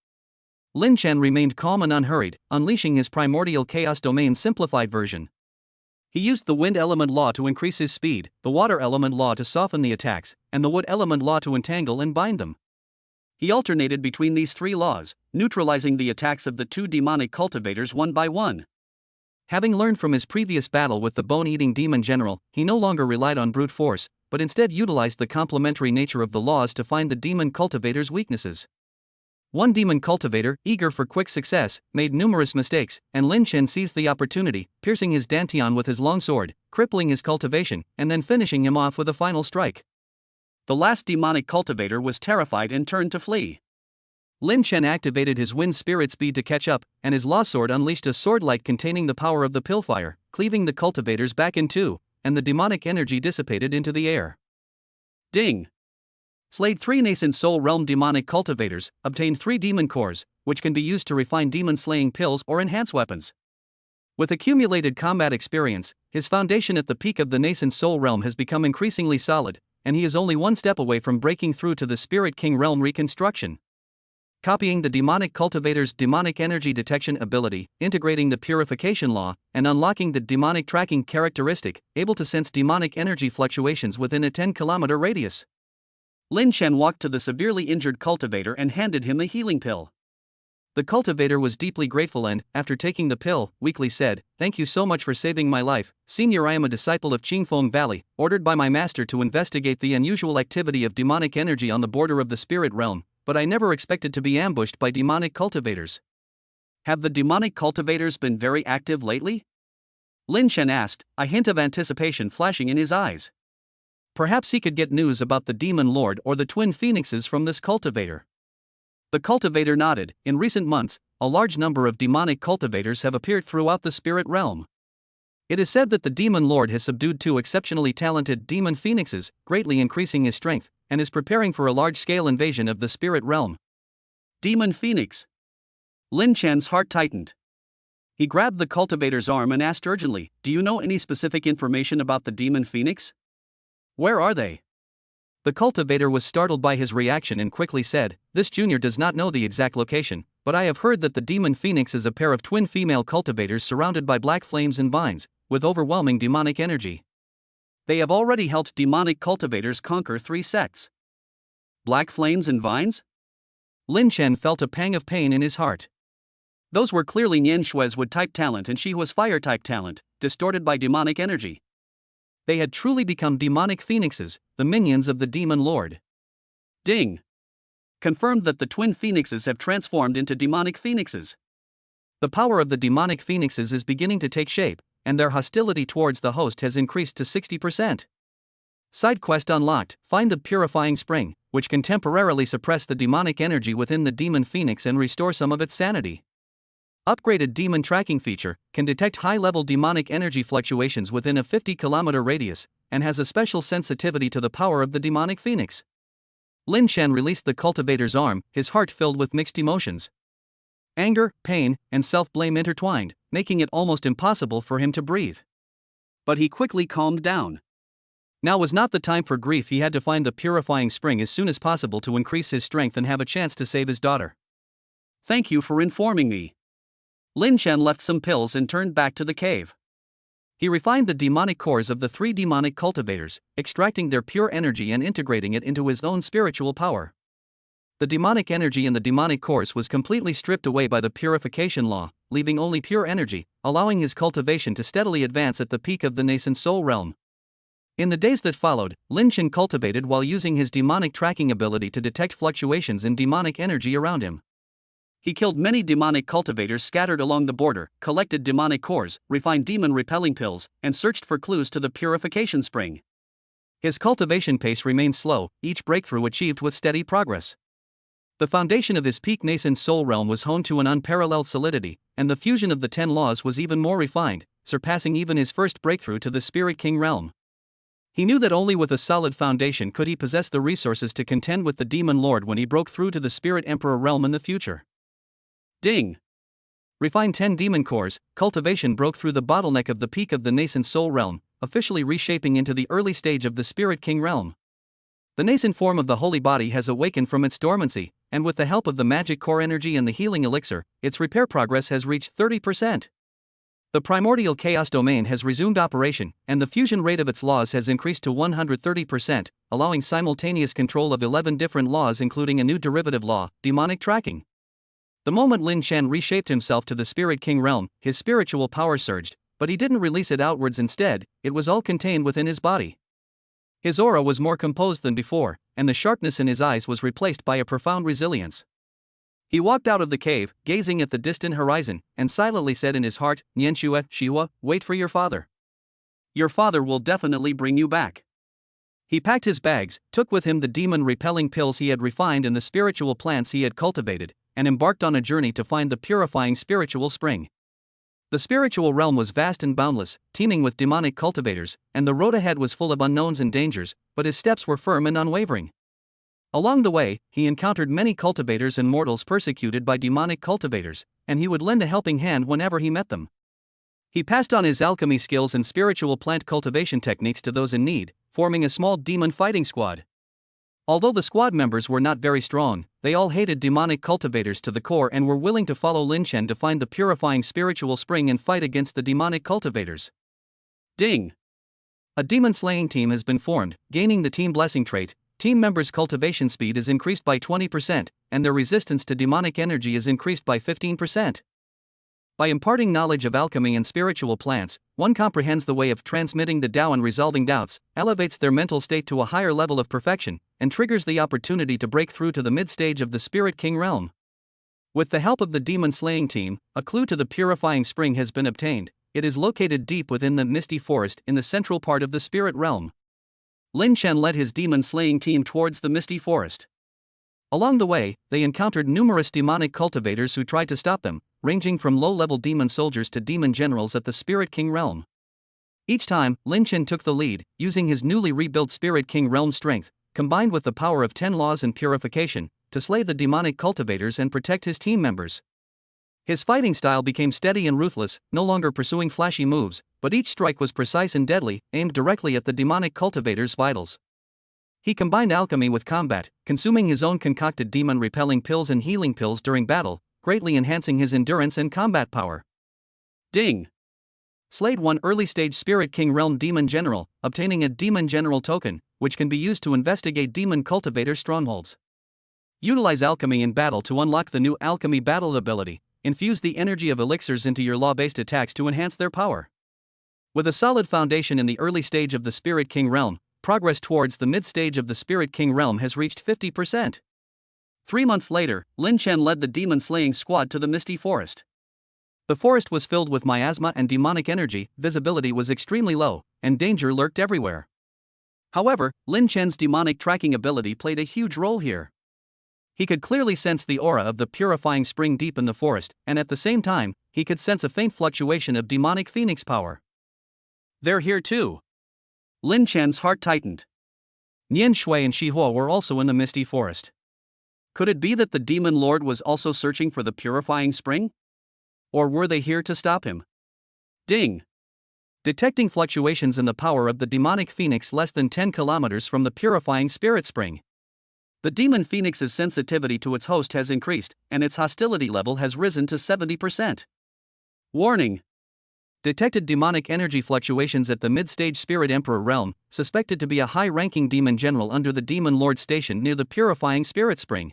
Lin Chen remained calm and unhurried, unleashing his primordial chaos domain simplified version. He used the wind element law to increase his speed, the water element law to soften the attacks, and the wood element law to entangle and bind them. He alternated between these 3 laws, neutralizing the attacks of the 2 demonic cultivators one by one. Having learned from his previous battle with the bone-eating demon general, he no longer relied on brute force, but instead utilized the complementary nature of the laws to find the demon cultivator's weaknesses. One demon cultivator, eager for quick success, made numerous mistakes, and Lin Chen seized the opportunity, piercing his dantian with his longsword, crippling his cultivation, and then finishing him off with a final strike. The last demonic cultivator was terrified and turned to flee. Lin Chen activated his wind spirit speed to catch up, and his law sword unleashed a sword light containing the power of the pillfire, cleaving the cultivators back in 2, and the demonic energy dissipated into the air. Ding! Slayed 3 nascent soul realm demonic cultivators, obtained 3 demon cores, which can be used to refine demon slaying pills or enhance weapons. With accumulated combat experience, his foundation at the peak of the nascent soul realm has become increasingly solid, and he is only one step away from breaking through to the Spirit King realm reconstruction. Copying the demonic cultivator's demonic energy detection ability, integrating the purification law, and unlocking the demonic tracking characteristic, able to sense demonic energy fluctuations within a 10-kilometer radius. Lin Chen walked to the severely injured cultivator and handed him a healing pill. The cultivator was deeply grateful and, after taking the pill, weakly said, "Thank you so much for saving my life, Senior. I am a disciple of Qingfeng Valley, ordered by my master to investigate the unusual activity of demonic energy on the border of the spirit realm, but I never expected to be ambushed by demonic cultivators." "Have the demonic cultivators been very active lately?" Lin Chen asked, a hint of anticipation flashing in his eyes. Perhaps he could get news about the Demon Lord or the Twin Phoenixes from this cultivator. The cultivator nodded. In recent months, a large number of demonic cultivators have appeared throughout the spirit realm. It is said that the Demon Lord has subdued 2 exceptionally talented demon phoenixes, greatly increasing his strength, and is preparing for a large-scale invasion of the spirit realm. Demon Phoenix. Lin Chen's heart tightened. He grabbed the cultivator's arm and asked urgently, "Do you know any specific information about the Demon Phoenix? Where are they?" The cultivator was startled by his reaction and quickly said, "This junior does not know the exact location, but I have heard that the Demon Phoenix is a pair of twin female cultivators surrounded by black flames and vines, with overwhelming demonic energy. They have already helped demonic cultivators conquer 3 sects." Black flames and vines? Lin Chen felt a pang of pain in his heart. Those were clearly Nian Shui's wood-type talent and she was fire-type talent, distorted by demonic energy. They had truly become demonic phoenixes, the minions of the Demon Lord. Ding! Confirmed that the twin phoenixes have transformed into demonic phoenixes. The power of the demonic phoenixes is beginning to take shape, and their hostility towards the host has increased to 60%. Side quest unlocked: find the purifying spring, which can temporarily suppress the demonic energy within the demon phoenix and restore some of its sanity. Upgraded demon tracking feature can detect high-level demonic energy fluctuations within a 50-kilometer radius, and has a special sensitivity to the power of the demonic phoenix. Lin Chen released the cultivator's arm, his heart filled with mixed emotions. Anger, pain, and self-blame intertwined, making it almost impossible for him to breathe. But he quickly calmed down. Now was not the time for grief. He had to find the purifying spring as soon as possible to increase his strength and have a chance to save his daughter. "Thank you for informing me." Lin Chen left some pills and turned back to the cave. He refined the demonic cores of the 3 demonic cultivators, extracting their pure energy and integrating it into his own spiritual power. The demonic energy in the demonic cores was completely stripped away by the purification law, leaving only pure energy, allowing his cultivation to steadily advance at the peak of the nascent soul realm. In the days that followed, Lin Chen cultivated while using his demonic tracking ability to detect fluctuations in demonic energy around him. He killed many demonic cultivators scattered along the border, collected demonic cores, refined demon-repelling pills, and searched for clues to the purification spring. His cultivation pace remained slow, each breakthrough achieved with steady progress. The foundation of his peak nascent soul realm was honed to an unparalleled solidity, and the fusion of the 10 laws was even more refined, surpassing even his first breakthrough to the Spirit King realm. He knew that only with a solid foundation could he possess the resources to contend with the Demon Lord when he broke through to the Spirit Emperor realm in the future. Ding! Refined 10 demon cores, cultivation broke through the bottleneck of the peak of the nascent soul realm, officially reshaping into the early stage of the Spirit King realm. The nascent form of the holy body has awakened from its dormancy, and with the help of the magic core energy and the healing elixir, its repair progress has reached 30%. The primordial chaos domain has resumed operation, and the fusion rate of its laws has increased to 130%, allowing simultaneous control of 11 different laws including a new derivative law, demonic tracking. The moment Lin Chen reshaped himself to the Spirit King realm, his spiritual power surged, but he didn't release it outwards. Instead, it was all contained within his body. His aura was more composed than before, and the sharpness in his eyes was replaced by a profound resilience. He walked out of the cave, gazing at the distant horizon, and silently said in his heart, "Nianxue, Xihua, wait for your father. Your father will definitely bring you back." He packed his bags, took with him the demon-repelling pills he had refined and the spiritual plants he had cultivated, and embarked on a journey to find the purifying spiritual spring. The spiritual realm was vast and boundless, teeming with demonic cultivators, and the road ahead was full of unknowns and dangers, but his steps were firm and unwavering. Along the way, he encountered many cultivators and mortals persecuted by demonic cultivators, and he would lend a helping hand whenever he met them. He passed on his alchemy skills and spiritual plant cultivation techniques to those in need, forming a small demon fighting squad. Although the squad members were not very strong, they all hated demonic cultivators to the core and were willing to follow Lin Chen to find the purifying spiritual spring and fight against the demonic cultivators. Ding! A demon-slaying team has been formed, gaining the Team Blessing trait. Team members' cultivation speed is increased by 20%, and their resistance to demonic energy is increased by 15%. By imparting knowledge of alchemy and spiritual plants, one comprehends the way of transmitting the Tao and resolving doubts, elevates their mental state to a higher level of perfection, and triggers the opportunity to break through to the mid-stage of the Spirit King realm. With the help of the demon-slaying team, a clue to the purifying spring has been obtained. It is located deep within the misty forest in the central part of the spirit realm. Lin Chen led his demon-slaying team towards the misty forest. Along the way, they encountered numerous demonic cultivators who tried to stop them, ranging from low-level demon soldiers to demon generals at the Spirit King realm. Each time, Lin Chen took the lead, using his newly rebuilt Spirit King realm strength, combined with the power of 10 laws and purification, to slay the demonic cultivators and protect his team members. His fighting style became steady and ruthless, no longer pursuing flashy moves, but each strike was precise and deadly, aimed directly at the demonic cultivators' vitals. He combined alchemy with combat, consuming his own concocted demon-repelling pills and healing pills during battle, greatly enhancing his endurance and combat power. Ding! Slayed one early-stage Spirit King Realm Demon General, obtaining a Demon General token, which can be used to investigate demon cultivator strongholds. Utilize alchemy in battle to unlock the new alchemy battle ability. Infuse the energy of elixirs into your law-based attacks to enhance their power. With a solid foundation in the early stage of the Spirit King realm, progress towards the mid-stage of the Spirit King realm has reached 50%. 3 months later, Lin Chen led the demon-slaying squad to the misty forest. The forest was filled with miasma and demonic energy, visibility was extremely low, and danger lurked everywhere. However, Lin Chen's demonic tracking ability played a huge role here. He could clearly sense the aura of the purifying spring deep in the forest, and at the same time, he could sense a faint fluctuation of demonic phoenix power. They're here too. Lin Chen's heart tightened. Nian Shui and Shi Hua were also in the misty forest. Could it be that the demon lord was also searching for the purifying spring? Or were they here to stop him? Ding! Detecting fluctuations in the power of the demonic phoenix less than 10 kilometers from the purifying spirit spring. The demon phoenix's sensitivity to its host has increased, and its hostility level has risen to 70%. Warning! Detected demonic energy fluctuations at the mid-stage Spirit Emperor realm, suspected to be a high-ranking demon general under the demon lord stationed near the purifying spirit spring.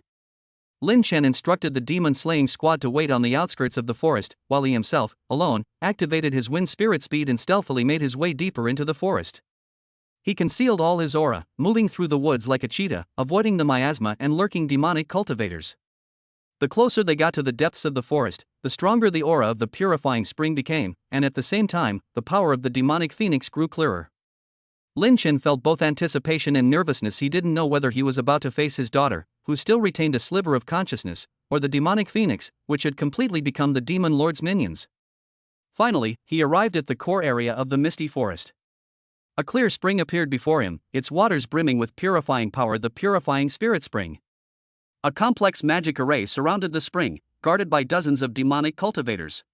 Lin Chen instructed the demon-slaying squad to wait on the outskirts of the forest, while he himself, alone, activated his wind spirit speed and stealthily made his way deeper into the forest. He concealed all his aura, moving through the woods like a cheetah, avoiding the miasma and lurking demonic cultivators. The closer they got to the depths of the forest, the stronger the aura of the purifying spring became, and at the same time, the power of the demonic phoenix grew clearer. Lin Chen felt both anticipation and nervousness. He didn't know whether he was about to face his daughter, who still retained a sliver of consciousness, or the demonic phoenix, which had completely become the demon lord's minions. Finally, he arrived at the core area of the misty forest. A clear spring appeared before him, its waters brimming with purifying power, the purifying spirit spring. A complex magic array surrounded the spring, guarded by dozens of demonic cultivators.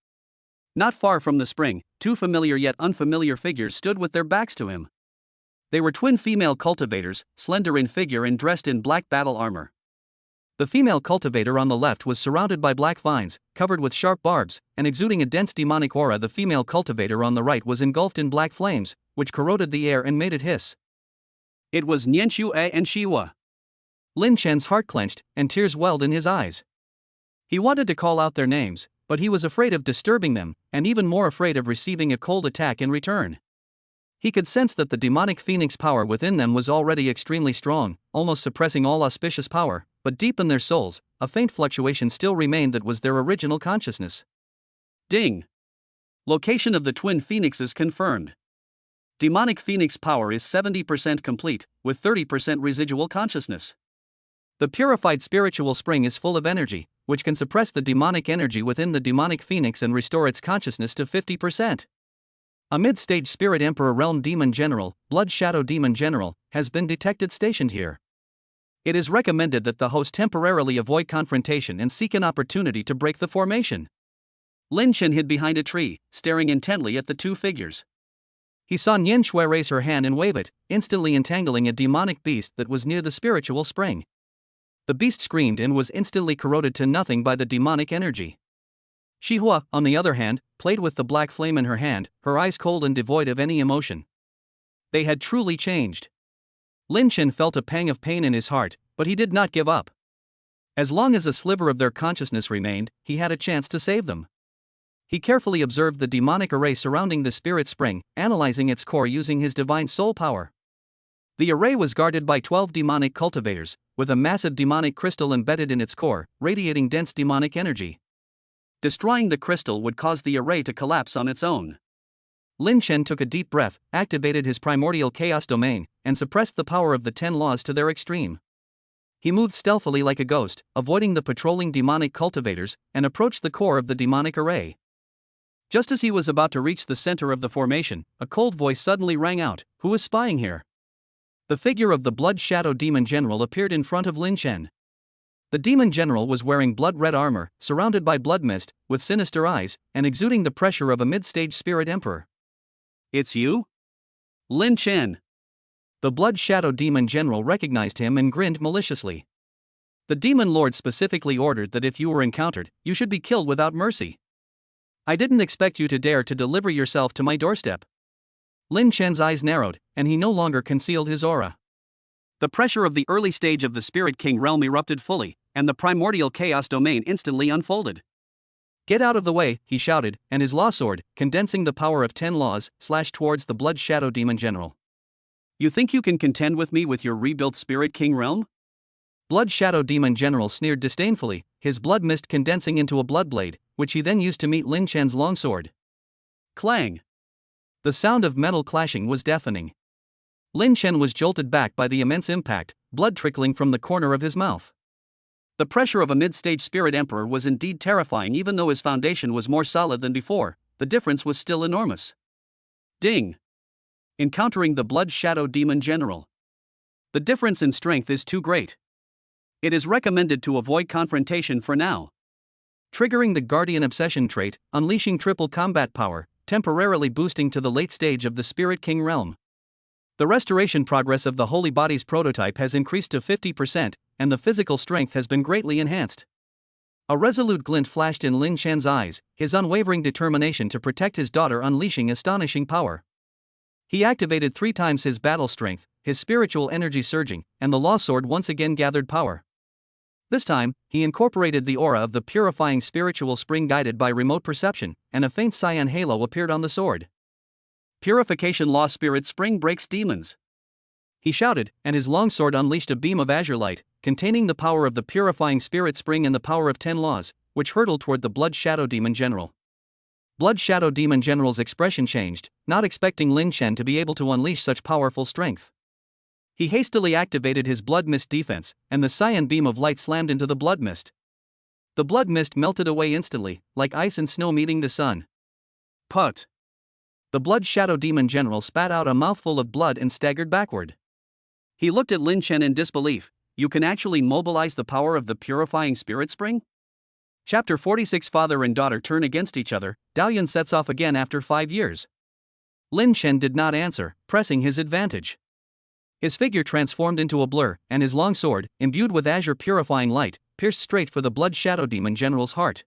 Not far from the spring, 2 familiar yet unfamiliar figures stood with their backs to him. They were twin female cultivators, slender in figure and dressed in black battle armor. The female cultivator on the left was surrounded by black vines, covered with sharp barbs, and exuding a dense demonic aura. The female cultivator on the right was engulfed in black flames, which corroded the air and made it hiss. It was Nian Shui and Shi Hua. Lin Chen's heart clenched, and tears welled in his eyes. He wanted to call out their names, but he was afraid of disturbing them, and even more afraid of receiving a cold attack in return. He could sense that the demonic phoenix power within them was already extremely strong, almost suppressing all auspicious power, but deep in their souls, a faint fluctuation still remained that was their original consciousness. Ding! Location of the twin phoenixes confirmed. Demonic phoenix power is 70% complete, with 30% residual consciousness. The purified spiritual spring is full of energy, which can suppress the demonic energy within the demonic phoenix and restore its consciousness to 50%. A mid-stage Spirit Emperor Realm Demon General, Blood Shadow Demon General, has been detected stationed here. It is recommended that the host temporarily avoid confrontation and seek an opportunity to break the formation. Lin Chen hid behind a tree, staring intently at the two figures. He saw Nian Shui raise her hand and wave it, instantly entangling a demonic beast that was near the spiritual spring. The beast screamed and was instantly corroded to nothing by the demonic energy. Shi Hua, on the other hand, played with the black flame in her hand, her eyes cold and devoid of any emotion. They had truly changed. Lin Chen felt a pang of pain in his heart, but he did not give up. As long as a sliver of their consciousness remained, he had a chance to save them. He carefully observed the demonic array surrounding the spirit spring, analyzing its core using his divine soul power. The array was guarded by 12 demonic cultivators, with a massive demonic crystal embedded in its core, radiating dense demonic energy. Destroying the crystal would cause the array to collapse on its own. Lin Chen took a deep breath, activated his primordial chaos domain, and suppressed the power of the 10 laws to their extreme. He moved stealthily like a ghost, avoiding the patrolling demonic cultivators, and approached the core of the demonic array. Just as he was about to reach the center of the formation, a cold voice suddenly rang out, "Who is spying here?" The figure of the Blood Shadow Demon General appeared in front of Lin Chen. The Demon General was wearing blood-red armor, surrounded by blood mist, with sinister eyes, and exuding the pressure of a mid-stage Spirit Emperor. "It's you? Lin Chen." The Blood Shadow Demon General recognized him and grinned maliciously. "The Demon Lord specifically ordered that if you were encountered, you should be killed without mercy. I didn't expect you to dare to deliver yourself to my doorstep." Lin Chen's eyes narrowed, and he no longer concealed his aura. The pressure of the early stage of the Spirit King realm erupted fully, and the primordial chaos domain instantly unfolded. "Get out of the way," he shouted, and his law sword, condensing the power of 10 laws, slashed towards the Blood Shadow Demon General. "You think you can contend with me with your rebuilt Spirit King realm?" Blood Shadow Demon General sneered disdainfully, his blood mist condensing into a blood blade, which he then used to meet Lin Chen's longsword. Clang! The sound of metal clashing was deafening. Lin Chen was jolted back by the immense impact, blood trickling from the corner of his mouth. The pressure of a mid-stage Spirit Emperor was indeed terrifying. Even though his foundation was more solid than before, the difference was still enormous. Ding! Encountering the Blood Shadow Demon General. The difference in strength is too great. It is recommended to avoid confrontation for now. Triggering the Guardian Obsession trait, unleashing triple combat power, temporarily boosting to the late stage of the Spirit King realm. The restoration progress of the Holy Body's prototype has increased to 50%, and the physical strength has been greatly enhanced. A resolute glint flashed in Lin Chen's eyes, his unwavering determination to protect his daughter unleashing astonishing power. He activated 3 times his battle strength, his spiritual energy surging, and the law sword once again gathered power. This time, he incorporated the aura of the purifying spiritual spring guided by remote perception, and a faint cyan halo appeared on the sword. "Purification Law Spirit Spring breaks demons," he shouted, and his longsword unleashed a beam of azure light, containing the power of the purifying spirit spring and the power of 10 laws, which hurtled toward the Blood Shadow Demon General. Blood Shadow Demon General's expression changed, not expecting Lin Chen to be able to unleash such powerful strength. He hastily activated his blood mist defense, and the cyan beam of light slammed into the blood mist. The blood mist melted away instantly, like ice and snow meeting the sun. Put! The Blood Shadow Demon General spat out a mouthful of blood and staggered backward. He looked at Lin Chen in disbelief. "You can actually mobilize the power of the purifying spirit spring?" Chapter 46. Father and daughter turn against each other. Daoyuan sets off again after 5 years. Lin Chen did not answer, pressing his advantage. His figure transformed into a blur, and his long sword, imbued with azure purifying light, pierced straight for the Blood Shadow Demon General's heart.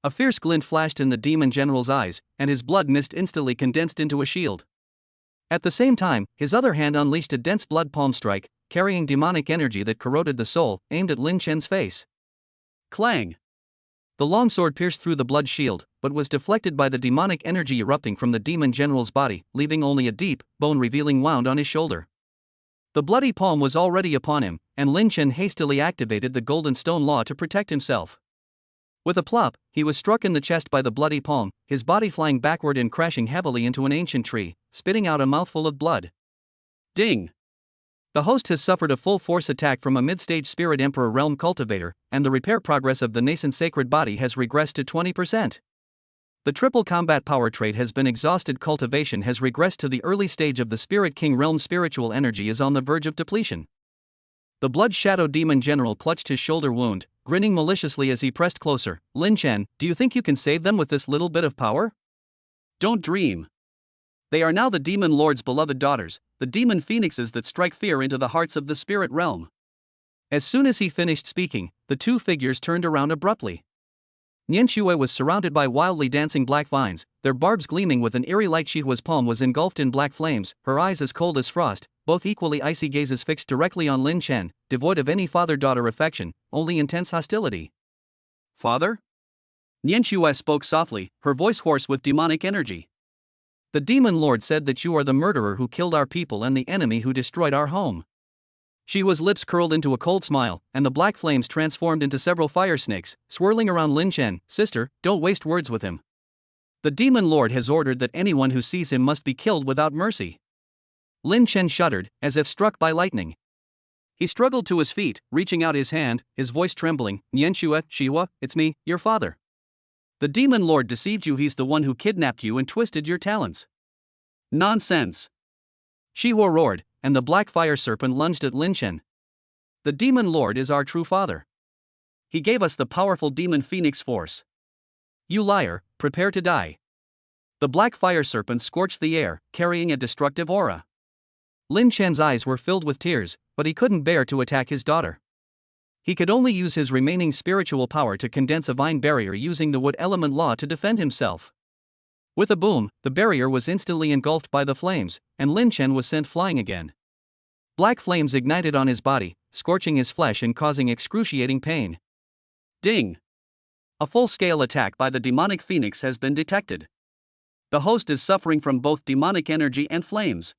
A fierce glint flashed in the Demon General's eyes, and his blood mist instantly condensed into a shield. At the same time, his other hand unleashed a dense blood palm strike, carrying demonic energy that corroded the soul, aimed at Lin Chen's face. Clang! The longsword pierced through the blood shield, but was deflected by the demonic energy erupting from the Demon General's body, leaving only a deep, bone-revealing wound on his shoulder. The bloody palm was already upon him, and Lin Chen hastily activated the Golden Stone Law to protect himself. With a plop, he was struck in the chest by the bloody palm, his body flying backward and crashing heavily into an ancient tree, spitting out a mouthful of blood. Ding! The host has suffered a full-force attack from a mid-stage Spirit Emperor Realm cultivator, and the repair progress of the nascent sacred body has regressed to 20%. The triple combat power trait has been exhausted. Cultivation has regressed to the early stage of the Spirit King realm. Spiritual energy is on the verge of depletion. The Blood Shadow Demon General clutched his shoulder wound, grinning maliciously as he pressed closer. Lin Chen, do you think you can save them with this little bit of power? Don't dream. They are now the Demon Lord's beloved daughters, the demon phoenixes that strike fear into the hearts of the spirit realm. As soon as he finished speaking, the two figures turned around abruptly. Nianxue was surrounded by wildly dancing black vines, their barbs gleaming with an eerie light. Shihua's palm was engulfed in black flames, her eyes as cold as frost, both equally icy gazes fixed directly on Lin Chen, devoid of any father-daughter affection, only intense hostility. Father? Nianxue spoke softly, her voice hoarse with demonic energy. The Demon Lord said that you are the murderer who killed our people and the enemy who destroyed our home. Shihua's lips curled into a cold smile, and the black flames transformed into several fire snakes, swirling around Lin Chen. Sister, don't waste words with him. The Demon Lord has ordered that anyone who sees him must be killed without mercy. Lin Chen shuddered, as if struck by lightning. He struggled to his feet, reaching out his hand, his voice trembling. Nianxue, Shihua, it's me, your father. The Demon Lord deceived you. He's the one who kidnapped you and twisted your talents. Nonsense. Shihua roared, and the black fire serpent lunged at Lin Chen. The Demon Lord is our true father. He gave us the powerful demon phoenix force. You liar, prepare to die. The black fire serpent scorched the air, carrying a destructive aura. Lin Chen's eyes were filled with tears, but he couldn't bear to attack his daughter. He could only use his remaining spiritual power to condense a vine barrier using the wood element law to defend himself. With a boom, the barrier was instantly engulfed by the flames, and Lin Chen was sent flying again. Black flames ignited on his body, scorching his flesh and causing excruciating pain. Ding! A full-scale attack by the demonic phoenix has been detected. The host is suffering from both demonic energy and flames.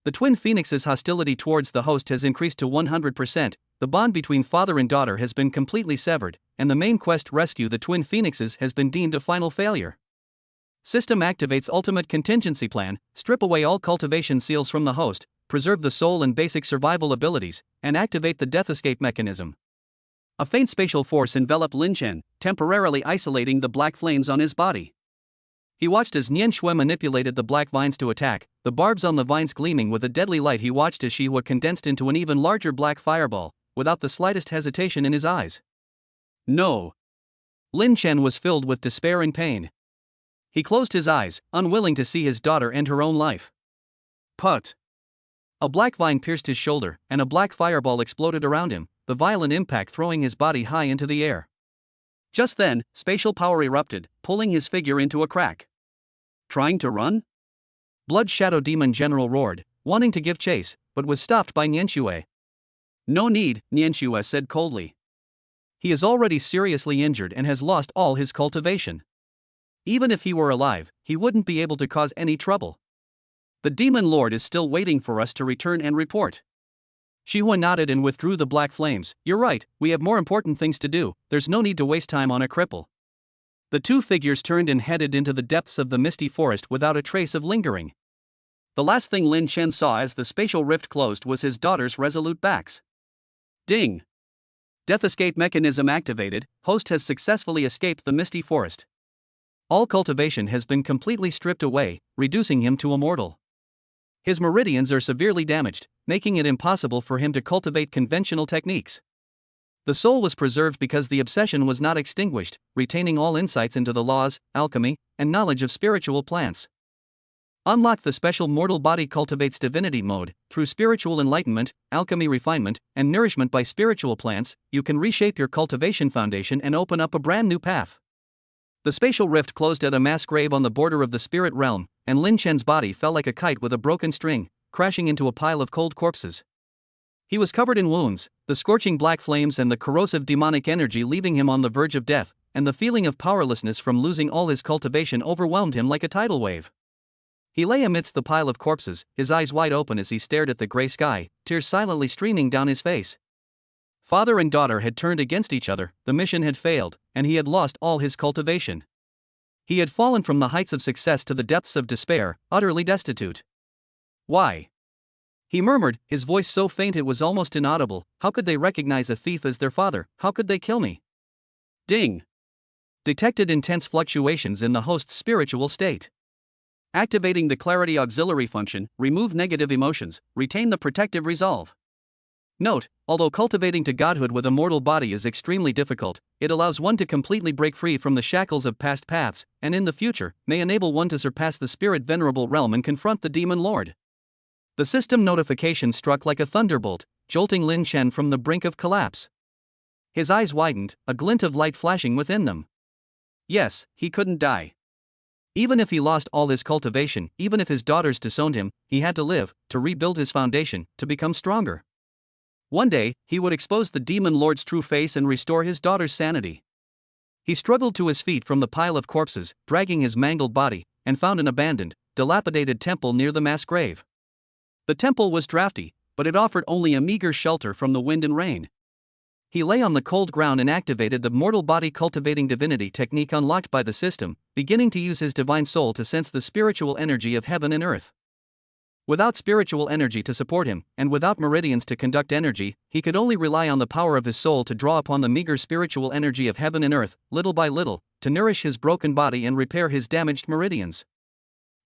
The twin phoenix's hostility towards the host has increased to 100%, the bond between father and daughter has been completely severed, and the main quest rescue the twin phoenixes has been deemed a final failure. System activates ultimate contingency plan, strip away all cultivation seals from the host, preserve the soul and basic survival abilities, and activate the death escape mechanism. A faint spatial force enveloped Lin Chen, temporarily isolating the black flames on his body. He watched as Nianxue manipulated the black vines to attack, the barbs on the vines gleaming with a deadly light. He watched as Shihua condensed into an even larger black fireball, without the slightest hesitation in his eyes. No. Lin Chen was filled with despair and pain. He closed his eyes, unwilling to see his daughter end her own life. Put! A black vine pierced his shoulder, and a black fireball exploded around him, the violent impact throwing his body high into the air. Just then, spatial power erupted, pulling his figure into a crack. Trying to run? Blood Shadow Demon General roared, wanting to give chase, but was stopped by Nianxue. No need, Nianxue said coldly. He is already seriously injured and has lost all his cultivation. Even if he were alive, he wouldn't be able to cause any trouble. The Demon Lord is still waiting for us to return and report. Shihua nodded and withdrew the black flames. You're right, we have more important things to do, there's no need to waste time on a cripple. The two figures turned and headed into the depths of the misty forest without a trace of lingering. The last thing Lin Chen saw as the spatial rift closed was his daughter's resolute backs. Ding! Death escape mechanism activated, host has successfully escaped the misty forest. All cultivation has been completely stripped away, reducing him to a mortal. His meridians are severely damaged, making it impossible for him to cultivate conventional techniques. The soul was preserved because the obsession was not extinguished, retaining all insights into the laws, alchemy, and knowledge of spiritual plants. Unlock the special mortal body cultivates divinity mode. Through spiritual enlightenment, alchemy refinement, and nourishment by spiritual plants, you can reshape your cultivation foundation and open up a brand new path. The spatial rift closed at a mass grave on the border of the spirit realm, and Lin Chen's body fell like a kite with a broken string, crashing into a pile of cold corpses. He was covered in wounds, the scorching black flames and the corrosive demonic energy leaving him on the verge of death, and the feeling of powerlessness from losing all his cultivation overwhelmed him like a tidal wave. He lay amidst the pile of corpses, his eyes wide open as he stared at the gray sky, tears silently streaming down his face. Father and daughter had turned against each other, the mission had failed, and he had lost all his cultivation. He had fallen from the heights of success to the depths of despair, utterly destitute. Why? He murmured, his voice so faint it was almost inaudible, "How could they recognize a thief as their father? How could they kill me?" Ding! Detected intense fluctuations in the host's spiritual state. Activating the clarity auxiliary function, remove negative emotions, retain the protective resolve. Note, although cultivating to godhood with a mortal body is extremely difficult, it allows one to completely break free from the shackles of past paths, and in the future, may enable one to surpass the spirit venerable realm and confront the demon lord. The system notification struck like a thunderbolt, jolting Lin Chen from the brink of collapse. His eyes widened, a glint of light flashing within them. Yes, he couldn't die. Even if he lost all his cultivation, even if his daughters disowned him, he had to live, to rebuild his foundation, to become stronger. One day, he would expose the demon lord's true face and restore his daughter's sanity. He struggled to his feet from the pile of corpses, dragging his mangled body, and found an abandoned, dilapidated temple near the mass grave. The temple was drafty, but it offered only a meager shelter from the wind and rain. He lay on the cold ground and activated the mortal body cultivating divinity technique unlocked by the system, beginning to use his divine soul to sense the spiritual energy of heaven and earth. Without spiritual energy to support him, and without meridians to conduct energy, he could only rely on the power of his soul to draw upon the meager spiritual energy of heaven and earth, little by little, to nourish his broken body and repair his damaged meridians.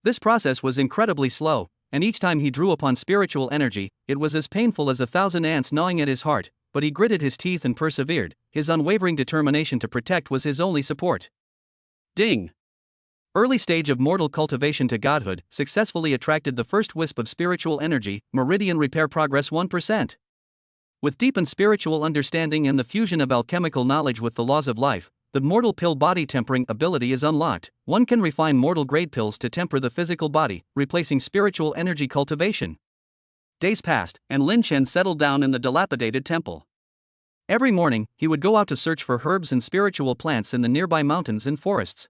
This process was incredibly slow, and each time he drew upon spiritual energy, it was as painful as 1,000 ants gnawing at his heart, but he gritted his teeth and persevered. His unwavering determination to protect was his only support. Ding! Early stage of mortal cultivation to godhood, successfully attracted the first wisp of spiritual energy, meridian repair progress 1%. With deepened spiritual understanding and the fusion of alchemical knowledge with the laws of life, the mortal pill body tempering ability is unlocked. One can refine mortal grade pills to temper the physical body, replacing spiritual energy cultivation. Days passed, and Lin Chen settled down in the dilapidated temple. Every morning, he would go out to search for herbs and spiritual plants in the nearby mountains and forests.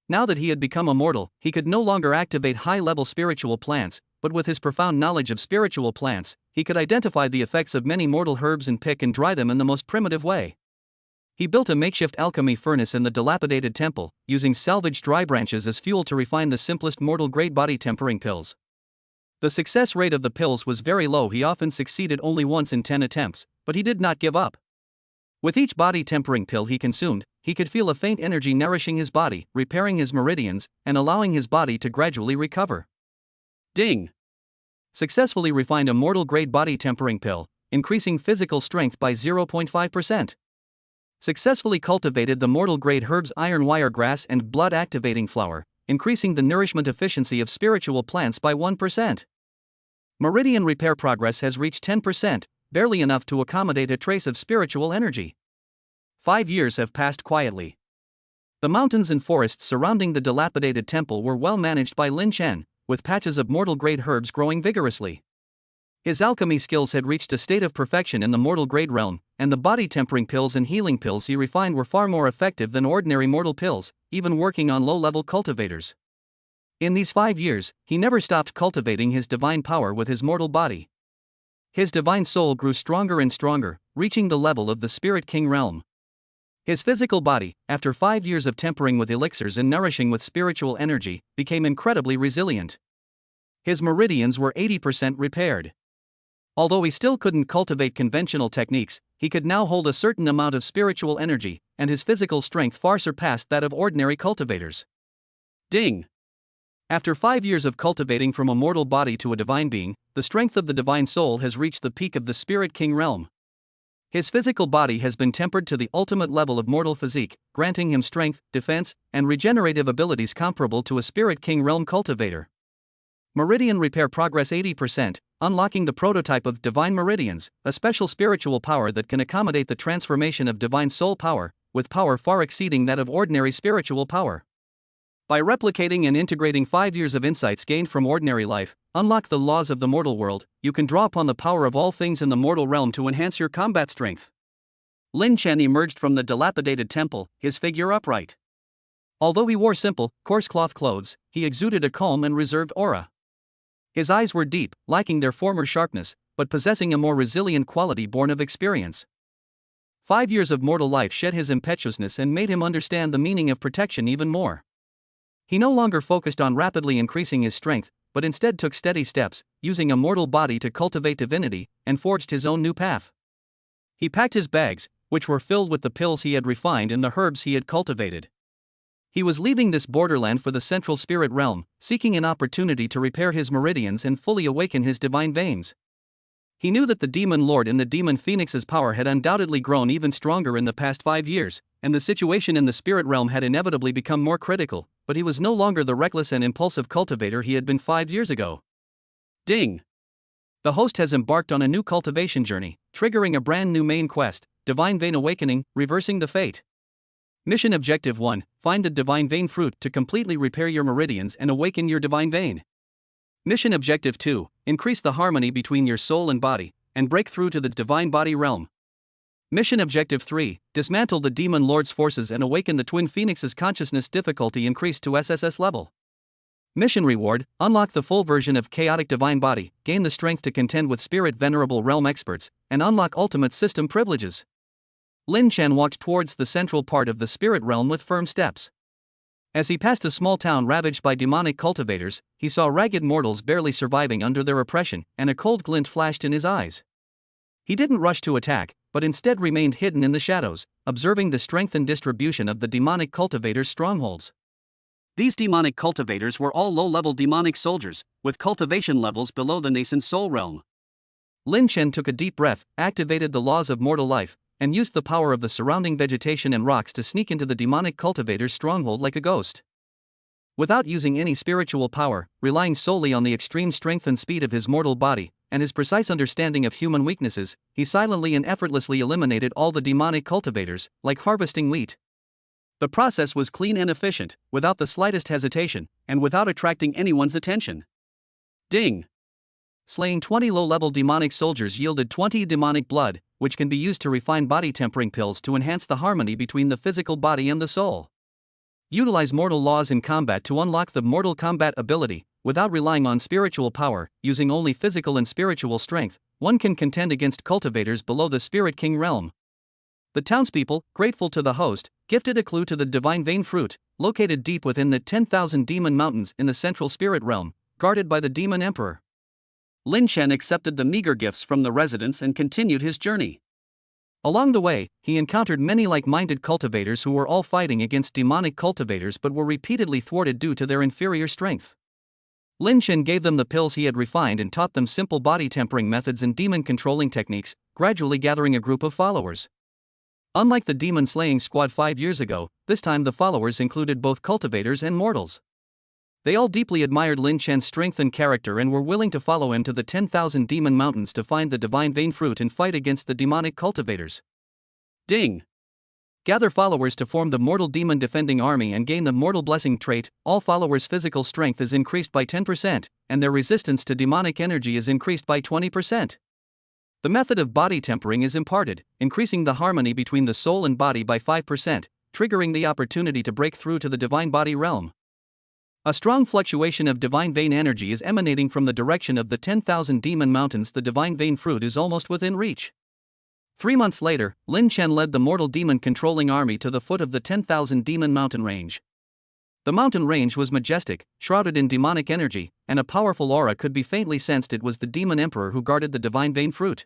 Now that he had become immortal, he could no longer activate high-level spiritual plants, but with his profound knowledge of spiritual plants, he could identify the effects of many mortal herbs and pick and dry them in the most primitive way. He built a makeshift alchemy furnace in the dilapidated temple, using salvaged dry branches as fuel to refine the simplest mortal-grade body tempering pills. The success rate of the pills was very low. He often succeeded only once in 10 attempts, but he did not give up. With each body tempering pill he consumed, he could feel a faint energy nourishing his body, repairing his meridians, and allowing his body to gradually recover. Ding! Successfully refined a mortal-grade body tempering pill, increasing physical strength by 0.5%. Successfully cultivated the mortal-grade herbs iron wiregrass and blood-activating flower, increasing the nourishment efficiency of spiritual plants by 1%. Meridian repair progress has reached 10%, barely enough to accommodate a trace of spiritual energy. 5 years have passed quietly. The mountains and forests surrounding the dilapidated temple were well managed by Lin Chen, with patches of mortal-grade herbs growing vigorously. His alchemy skills had reached a state of perfection in the mortal-grade realm, and the body-tempering pills and healing pills he refined were far more effective than ordinary mortal pills, even working on low-level cultivators. In these 5 years, he never stopped cultivating his divine power with his mortal body. His divine soul grew stronger and stronger, reaching the level of the Spirit King realm. His physical body, after 5 years of tempering with elixirs and nourishing with spiritual energy, became incredibly resilient. His meridians were 80% repaired. Although he still couldn't cultivate conventional techniques, he could now hold a certain amount of spiritual energy, and his physical strength far surpassed that of ordinary cultivators. Ding! After 5 years of cultivating from a mortal body to a divine being, the strength of the divine soul has reached the peak of the Spirit King realm. His physical body has been tempered to the ultimate level of mortal physique, granting him strength, defense, and regenerative abilities comparable to a Spirit King realm cultivator. Meridian repair progress 80%, unlocking the prototype of divine meridians, a special spiritual power that can accommodate the transformation of divine soul power, with power far exceeding that of ordinary spiritual power. By replicating and integrating 5 years of insights gained from ordinary life, unlock the laws of the mortal world, you can draw upon the power of all things in the mortal realm to enhance your combat strength. Lin Chen emerged from the dilapidated temple, his figure upright. Although he wore simple, coarse cloth clothes, he exuded a calm and reserved aura. His eyes were deep, lacking their former sharpness, but possessing a more resilient quality born of experience. 5 years of mortal life shed his impetuousness and made him understand the meaning of protection even more. He no longer focused on rapidly increasing his strength, but instead took steady steps, using a mortal body to cultivate divinity, and forged his own new path. He packed his bags, which were filled with the pills he had refined and the herbs he had cultivated. He was leaving this borderland for the central spirit realm, seeking an opportunity to repair his meridians and fully awaken his divine veins. He knew that the demon lord in the demon phoenix's power had undoubtedly grown even stronger in the past 5 years, and the situation in the spirit realm had inevitably become more critical, but he was no longer the reckless and impulsive cultivator he had been 5 years ago. Ding! The host has embarked on a new cultivation journey, triggering a brand new main quest, Divine Vein Awakening, Reversing the Fate. Mission Objective 1, find the Divine Vein Fruit to completely repair your meridians and awaken your Divine Vein. Mission Objective 2, increase the harmony between your soul and body, and break through to the Divine Body realm. Mission Objective 3, dismantle the Demon Lord's forces and awaken the Twin Phoenix's consciousness. Difficulty increased to SSS level. Mission Reward, unlock the full version of Chaotic Divine Body, gain the strength to contend with Spirit Venerable Realm experts, and unlock ultimate system privileges. Lin Chen walked towards the central part of the spirit realm with firm steps. As he passed a small town ravaged by demonic cultivators, he saw ragged mortals barely surviving under their oppression, and a cold glint flashed in his eyes. He didn't rush to attack, but instead remained hidden in the shadows, observing the strength and distribution of the demonic cultivators' strongholds. These demonic cultivators were all low-level demonic soldiers, with cultivation levels below the nascent soul realm. Lin Chen took a deep breath, activated the laws of mortal life, and used the power of the surrounding vegetation and rocks to sneak into the demonic cultivator's stronghold like a ghost. Without using any spiritual power, relying solely on the extreme strength and speed of his mortal body, and his precise understanding of human weaknesses, he silently and effortlessly eliminated all the demonic cultivators, like harvesting wheat. The process was clean and efficient, without the slightest hesitation, and without attracting anyone's attention. Ding! Slaying 20 low-level demonic soldiers yielded 20 demonic blood, which can be used to refine body tempering pills to enhance the harmony between the physical body and the soul. Utilize mortal laws in combat to unlock the Mortal Combat ability. Without relying on spiritual power, using only physical and spiritual strength, one can contend against cultivators below the Spirit King realm. The townspeople, grateful to the host, gifted a clue to the Divine Vein Fruit, located deep within the 10,000 demon mountains in the central spirit realm, guarded by the Demon Emperor. Lin Chen accepted the meager gifts from the residents and continued his journey. Along the way, he encountered many like-minded cultivators who were all fighting against demonic cultivators but were repeatedly thwarted due to their inferior strength. Lin Chen gave them the pills he had refined and taught them simple body tempering methods and demon controlling techniques, gradually gathering a group of followers. Unlike the demon slaying squad 5 years ago, this time the followers included both cultivators and mortals. They all deeply admired Lin Chen's strength and character and were willing to follow him to the 10,000 demon mountains to find the Divine Vein Fruit and fight against the demonic cultivators. Ding! Gather followers to form the Mortal Demon Defending Army and gain the Mortal Blessing trait. All followers' physical strength is increased by 10%, and their resistance to demonic energy is increased by 20%. The method of body tempering is imparted, increasing the harmony between the soul and body by 5%, triggering the opportunity to break through to the divine body realm. A strong fluctuation of divine vein energy is emanating from the direction of the 10,000 demon mountains. The Divine Vein Fruit is almost within reach. 3 months later, Lin Chen led the Mortal Demon Controlling Army to the foot of the 10,000 demon mountain range. The mountain range was majestic, shrouded in demonic energy, and a powerful aura could be faintly sensed. It was the Demon Emperor who guarded the Divine Vein Fruit.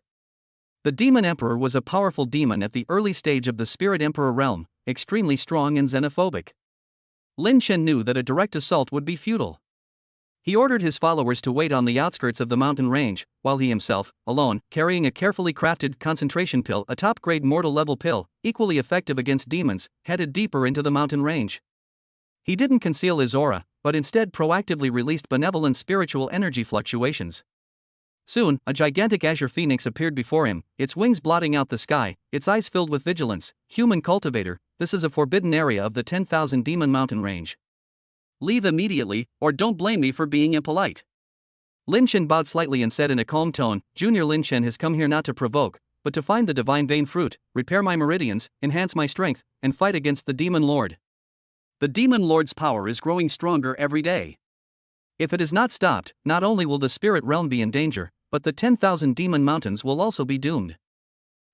The Demon Emperor was a powerful demon at the early stage of the Spirit Emperor realm, extremely strong and xenophobic. Lin Chen knew that a direct assault would be futile. He ordered his followers to wait on the outskirts of the mountain range, while he himself, alone, carrying a carefully crafted concentration pill, a top-grade mortal-level pill, equally effective against demons, headed deeper into the mountain range. He didn't conceal his aura, but instead proactively released benevolent spiritual energy fluctuations. Soon, a gigantic azure phoenix appeared before him, its wings blotting out the sky, its eyes filled with vigilance. Human cultivator, this is a forbidden area of the 10,000 demon mountain range. Leave immediately, or don't blame me for being impolite. Lin Chen bowed slightly and said in a calm tone, Junior Lin Chen has come here not to provoke, but to find the Divine Vein Fruit, repair my meridians, enhance my strength, and fight against the Demon Lord. The Demon Lord's power is growing stronger every day. If it is not stopped, not only will the spirit realm be in danger, but the 10,000 demon mountains will also be doomed.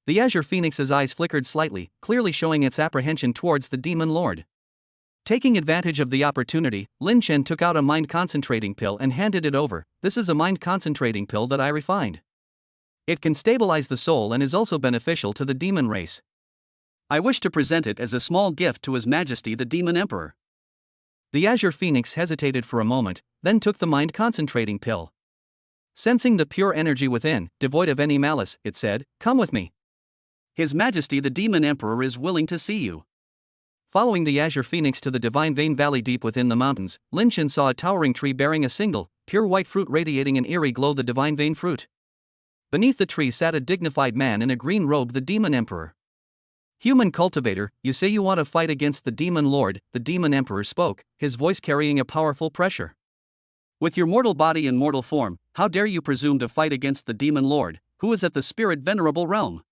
The azure phoenix's eyes flickered slightly, clearly showing its apprehension towards the Demon Lord. Taking advantage of the opportunity, Lin Chen took out a mind concentrating pill and handed it over. This is a mind concentrating pill that I refined. It can stabilize the soul and is also beneficial to the demon race. I wish to present it as a small gift to His Majesty the Demon Emperor. The Azure Phoenix hesitated for a moment, then took the mind concentrating pill. Sensing the pure energy within, devoid of any malice, it said, "Come with me. His Majesty the Demon Emperor is willing to see you." Following the Azure Phoenix to the Divine Vein Valley deep within the mountains, Lin Chen saw a towering tree bearing a single, pure white fruit radiating an eerie glow, the Divine Vein fruit. Beneath the tree sat a dignified man in a green robe, the Demon Emperor. "Human cultivator, you say you want to fight against the Demon Lord," the Demon Emperor spoke, his voice carrying a powerful pressure. "With your mortal body and mortal form, how dare you presume to fight against the Demon Lord, who is at the Spirit Venerable Realm?"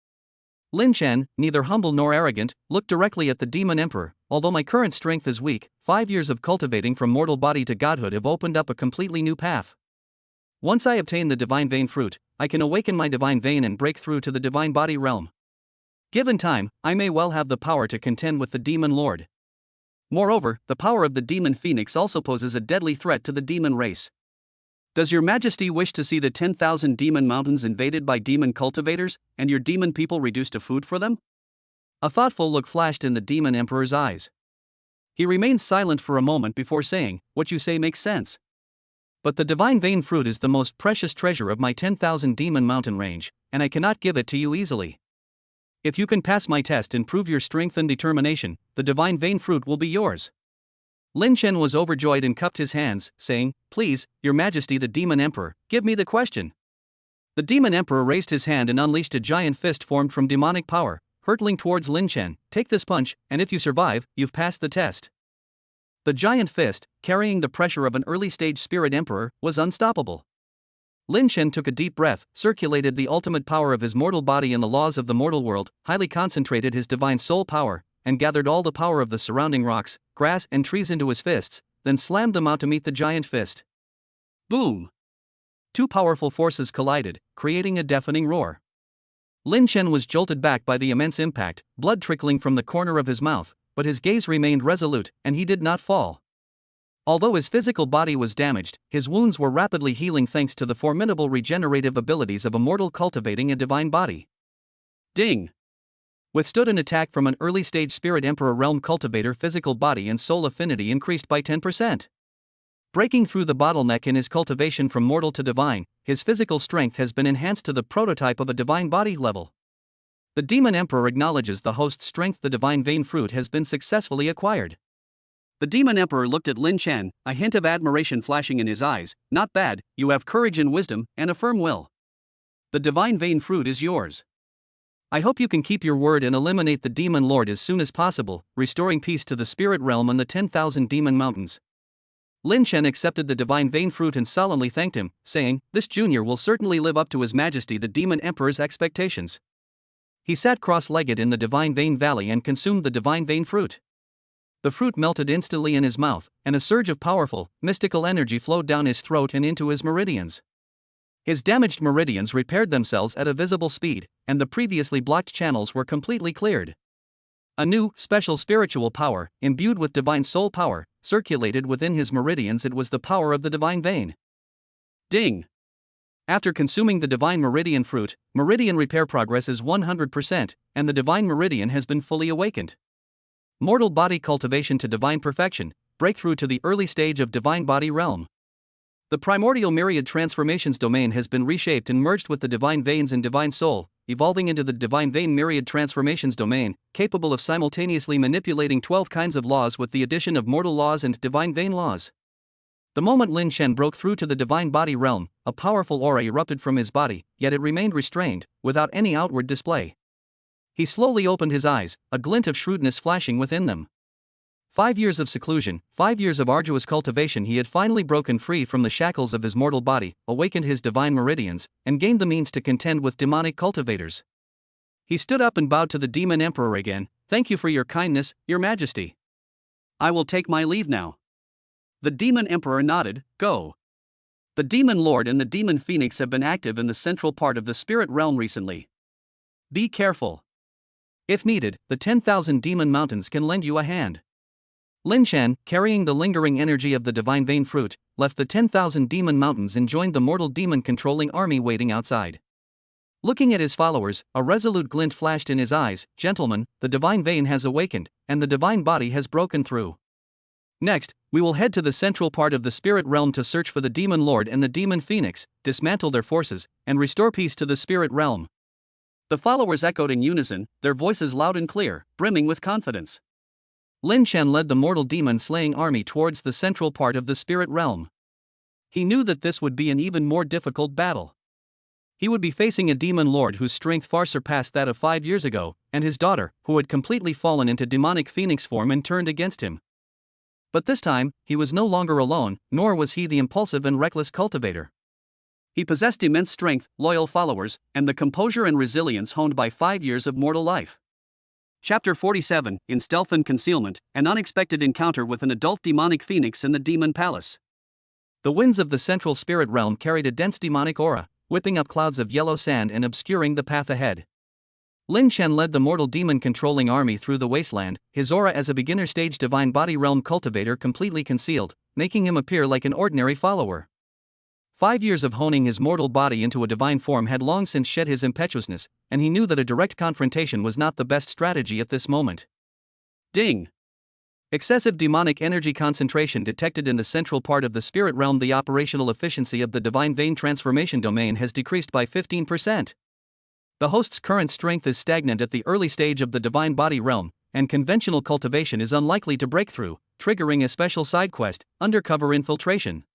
Lin Chen, neither humble nor arrogant, looked directly at the Demon Emperor. "Although my current strength is weak, 5 years of cultivating from mortal body to godhood have opened up a completely new path. Once I obtain the Divine Vein fruit, I can awaken my Divine Vein and break through to the Divine Body realm. Given time, I may well have the power to contend with the Demon Lord. Moreover, the power of the Demon Phoenix also poses a deadly threat to the demon race. Does your Majesty wish to see the 10,000 demon mountains invaded by demon cultivators, and your demon people reduced to food for them?" A thoughtful look flashed in the Demon Emperor's eyes. He remained silent for a moment before saying, "What you say makes sense. But the Divine Vein fruit is the most precious treasure of my 10,000 demon mountain range, and I cannot give it to you easily. If you can pass my test and prove your strength and determination, the Divine Vein fruit will be yours." Lin Chen was overjoyed and cupped his hands, saying, "Please, your Majesty the Demon Emperor, give me the question." The Demon Emperor raised his hand and unleashed a giant fist formed from demonic power, hurtling towards Lin Chen. "Take this punch, and if you survive, you've passed the test." The giant fist, carrying the pressure of an early-stage spirit emperor, was unstoppable. Lin Chen took a deep breath, circulated the ultimate power of his mortal body and the laws of the mortal world, highly concentrated his divine soul power, and gathered all the power of the surrounding rocks, grass and trees into his fists, then slammed them out to meet the giant fist. Boom! Two powerful forces collided, creating a deafening roar. Lin Chen was jolted back by the immense impact, blood trickling from the corner of his mouth, but his gaze remained resolute, and he did not fall. Although his physical body was damaged, his wounds were rapidly healing thanks to the formidable regenerative abilities of a mortal cultivating a divine body. Ding! Withstood an attack from an early-stage Spirit Emperor realm cultivator. Physical body and soul affinity increased by 10%. Breaking through the bottleneck in his cultivation from mortal to divine, his physical strength has been enhanced to the prototype of a divine body level. The Demon Emperor acknowledges the host's strength. The Divine Vein fruit has been successfully acquired. The Demon Emperor looked at Lin Chen, a hint of admiration flashing in his eyes. "Not bad, you have courage and wisdom, and a firm will. The Divine Vein fruit is yours. I hope you can keep your word and eliminate the Demon Lord as soon as possible, restoring peace to the spirit realm and the 10,000 demon mountains." Lin Chen accepted the Divine Vein fruit and solemnly thanked him, saying, "This junior will certainly live up to His Majesty the Demon Emperor's expectations." He sat cross-legged in the Divine Vein Valley and consumed the Divine Vein fruit. The fruit melted instantly in his mouth, and a surge of powerful, mystical energy flowed down his throat and into his meridians. His damaged meridians repaired themselves at a visible speed, and the previously blocked channels were completely cleared. A new, special spiritual power, imbued with divine soul power, circulated within his meridians. It was the power of the Divine Vein. Ding! After consuming the Divine Meridian fruit, meridian repair progress is 100%, and the Divine Meridian has been fully awakened. Mortal body cultivation to divine perfection, breakthrough to the early stage of divine body realm. The primordial myriad transformations domain has been reshaped and merged with the divine veins and divine soul, evolving into the Divine Vein myriad transformations domain, capable of simultaneously manipulating 12 kinds of laws with the addition of mortal laws and divine vein laws. The moment Lin Chen broke through to the divine body realm, a powerful aura erupted from his body, yet it remained restrained, without any outward display. He slowly opened his eyes, a glint of shrewdness flashing within them. 5 years of seclusion, 5 years of arduous cultivation. He had finally broken free from the shackles of his mortal body, awakened his divine meridians, and gained the means to contend with demonic cultivators. He stood up and bowed to the Demon Emperor again. "Thank you for your kindness, Your Majesty. I will take my leave now." The Demon Emperor nodded. "Go. The Demon Lord and the Demon Phoenix have been active in the central part of the spirit realm recently. Be careful. If needed, the 10,000 demon mountains can lend you a hand." Lin Shan, carrying the lingering energy of the divine vein fruit, left the 10,000 demon mountains and joined the mortal demon-controlling army waiting outside. Looking at his followers, a resolute glint flashed in his eyes. Gentlemen, the divine vein has awakened, and the divine body has broken through. Next, we will head to the central part of the spirit realm to search for the demon lord and the demon phoenix, dismantle their forces, and restore peace to the spirit realm. The followers echoed in unison, their voices loud and clear, brimming with confidence. Lin Shan led the mortal demon-slaying army towards the central part of the spirit realm. He knew that this would be an even more difficult battle. He would be facing a demon lord whose strength far surpassed that of 5 years ago, and his daughter, who had completely fallen into demonic phoenix form and turned against him. But this time, he was no longer alone, nor was he the impulsive and reckless cultivator. He possessed immense strength, loyal followers, and the composure and resilience honed by 5 years of mortal life. Chapter 47, in Stealth and Concealment, an unexpected encounter with an adult demonic phoenix in the demon palace. The winds of the central spirit realm carried a dense demonic aura, whipping up clouds of yellow sand and obscuring the path ahead. Lin Shan led the mortal demon-controlling army through the wasteland, his aura as a beginner-stage divine body realm cultivator completely concealed, making him appear like an ordinary follower. 5 years of honing his mortal body into a divine form had long since shed his impetuousness, and he knew that a direct confrontation was not the best strategy at this moment. Ding! Excessive demonic energy concentration detected in the central part of the spirit realm. The operational efficiency of the divine vein transformation domain has decreased by 15%. The host's current strength is stagnant at the early stage of the divine body realm, and conventional cultivation is unlikely to break through, triggering a special side quest, undercover infiltration.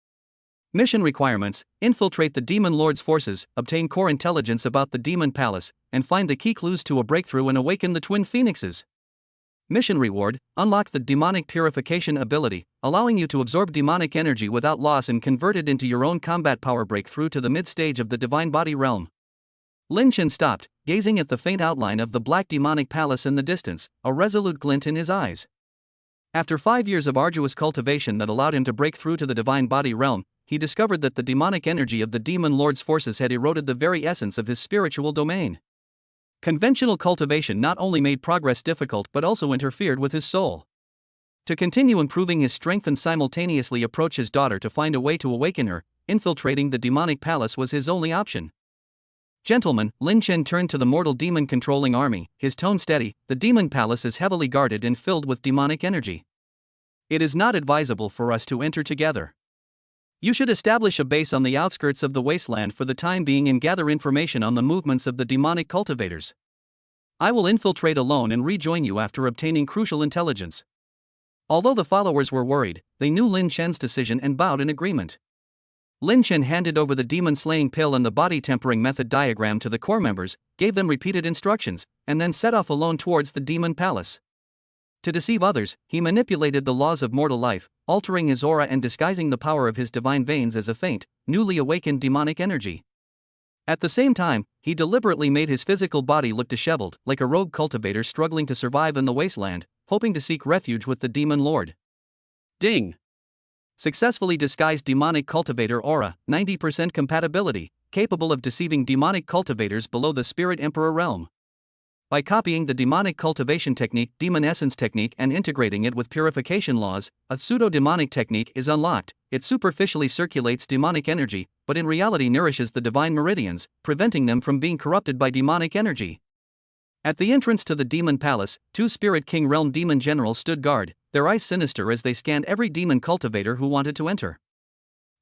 Mission requirements: infiltrate the demon lord's forces, obtain core intelligence about the demon palace, and find the key clues to a breakthrough and awaken the twin phoenixes. Mission reward: unlock the demonic purification ability, allowing you to absorb demonic energy without loss and convert it into your own combat power. Breakthrough to the mid-stage of the divine body realm. Lin Shan stopped, gazing at the faint outline of the black demonic palace in the distance, a resolute glint in his eyes. After 5 years of arduous cultivation that allowed him to break through to the divine body realm, he discovered that the demonic energy of the demon lord's forces had eroded the very essence of his spiritual domain. Conventional cultivation not only made progress difficult but also interfered with his soul. To continue improving his strength and simultaneously approach his daughter to find a way to awaken her, infiltrating the demonic palace was his only option. Gentlemen, Lin Shan turned to the mortal demon-controlling army, his tone steady. The demon palace is heavily guarded and filled with demonic energy. It is not advisable for us to enter together. You should establish a base on the outskirts of the wasteland for the time being and gather information on the movements of the demonic cultivators. I will infiltrate alone and rejoin you after obtaining crucial intelligence. Although the followers were worried, they knew Lin Shan's decision and bowed in agreement. Lin Shan handed over the demon-slaying pill and the body-tempering method diagram to the core members, gave them repeated instructions, and then set off alone towards the demon palace. To deceive others, he manipulated the laws of mortal life, altering his aura and disguising the power of his divine veins as a faint, newly awakened demonic energy. At the same time, he deliberately made his physical body look disheveled, like a rogue cultivator struggling to survive in the wasteland, hoping to seek refuge with the demon lord. Ding! Successfully disguised demonic cultivator aura, 90% compatibility, capable of deceiving demonic cultivators below the spirit emperor realm. By copying the demonic cultivation technique, demon essence technique, and integrating it with purification laws, a pseudo-demonic technique is unlocked. It superficially circulates demonic energy, but in reality nourishes the divine meridians, preventing them from being corrupted by demonic energy. At the entrance to the demon palace, 2 Spirit King realm demon generals stood guard, their eyes sinister as they scanned every demon cultivator who wanted to enter.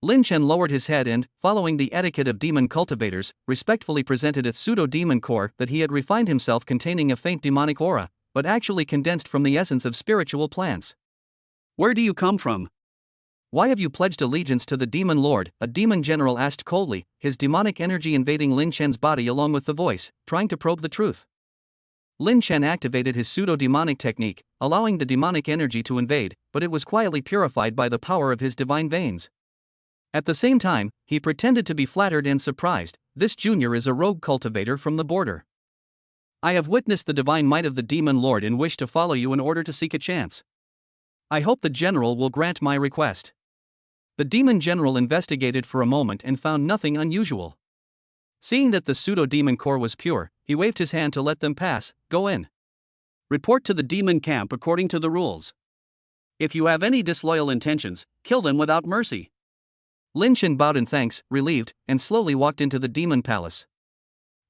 Lin Shan lowered his head and, following the etiquette of demon cultivators, respectfully presented a pseudo-demon core that he had refined himself, containing a faint demonic aura, but actually condensed from the essence of spiritual plants. Where do you come from? Why have you pledged allegiance to the demon lord? A demon general asked coldly, his demonic energy invading Lin Shan's body along with the voice, trying to probe the truth. Lin Shan activated his pseudo-demonic technique, allowing the demonic energy to invade, but it was quietly purified by the power of his divine veins. At the same time, he pretended to be flattered and surprised. This junior is a rogue cultivator from the border. I have witnessed the divine might of the demon lord and wish to follow you in order to seek a chance. I hope the general will grant my request. The demon general investigated for a moment and found nothing unusual. Seeing that the pseudo-demon core was pure, he waved his hand to let them pass. Go in. Report to the demon camp according to the rules. If you have any disloyal intentions, kill them without mercy. Lin Chen bowed in thanks, relieved, and slowly walked into the demon palace.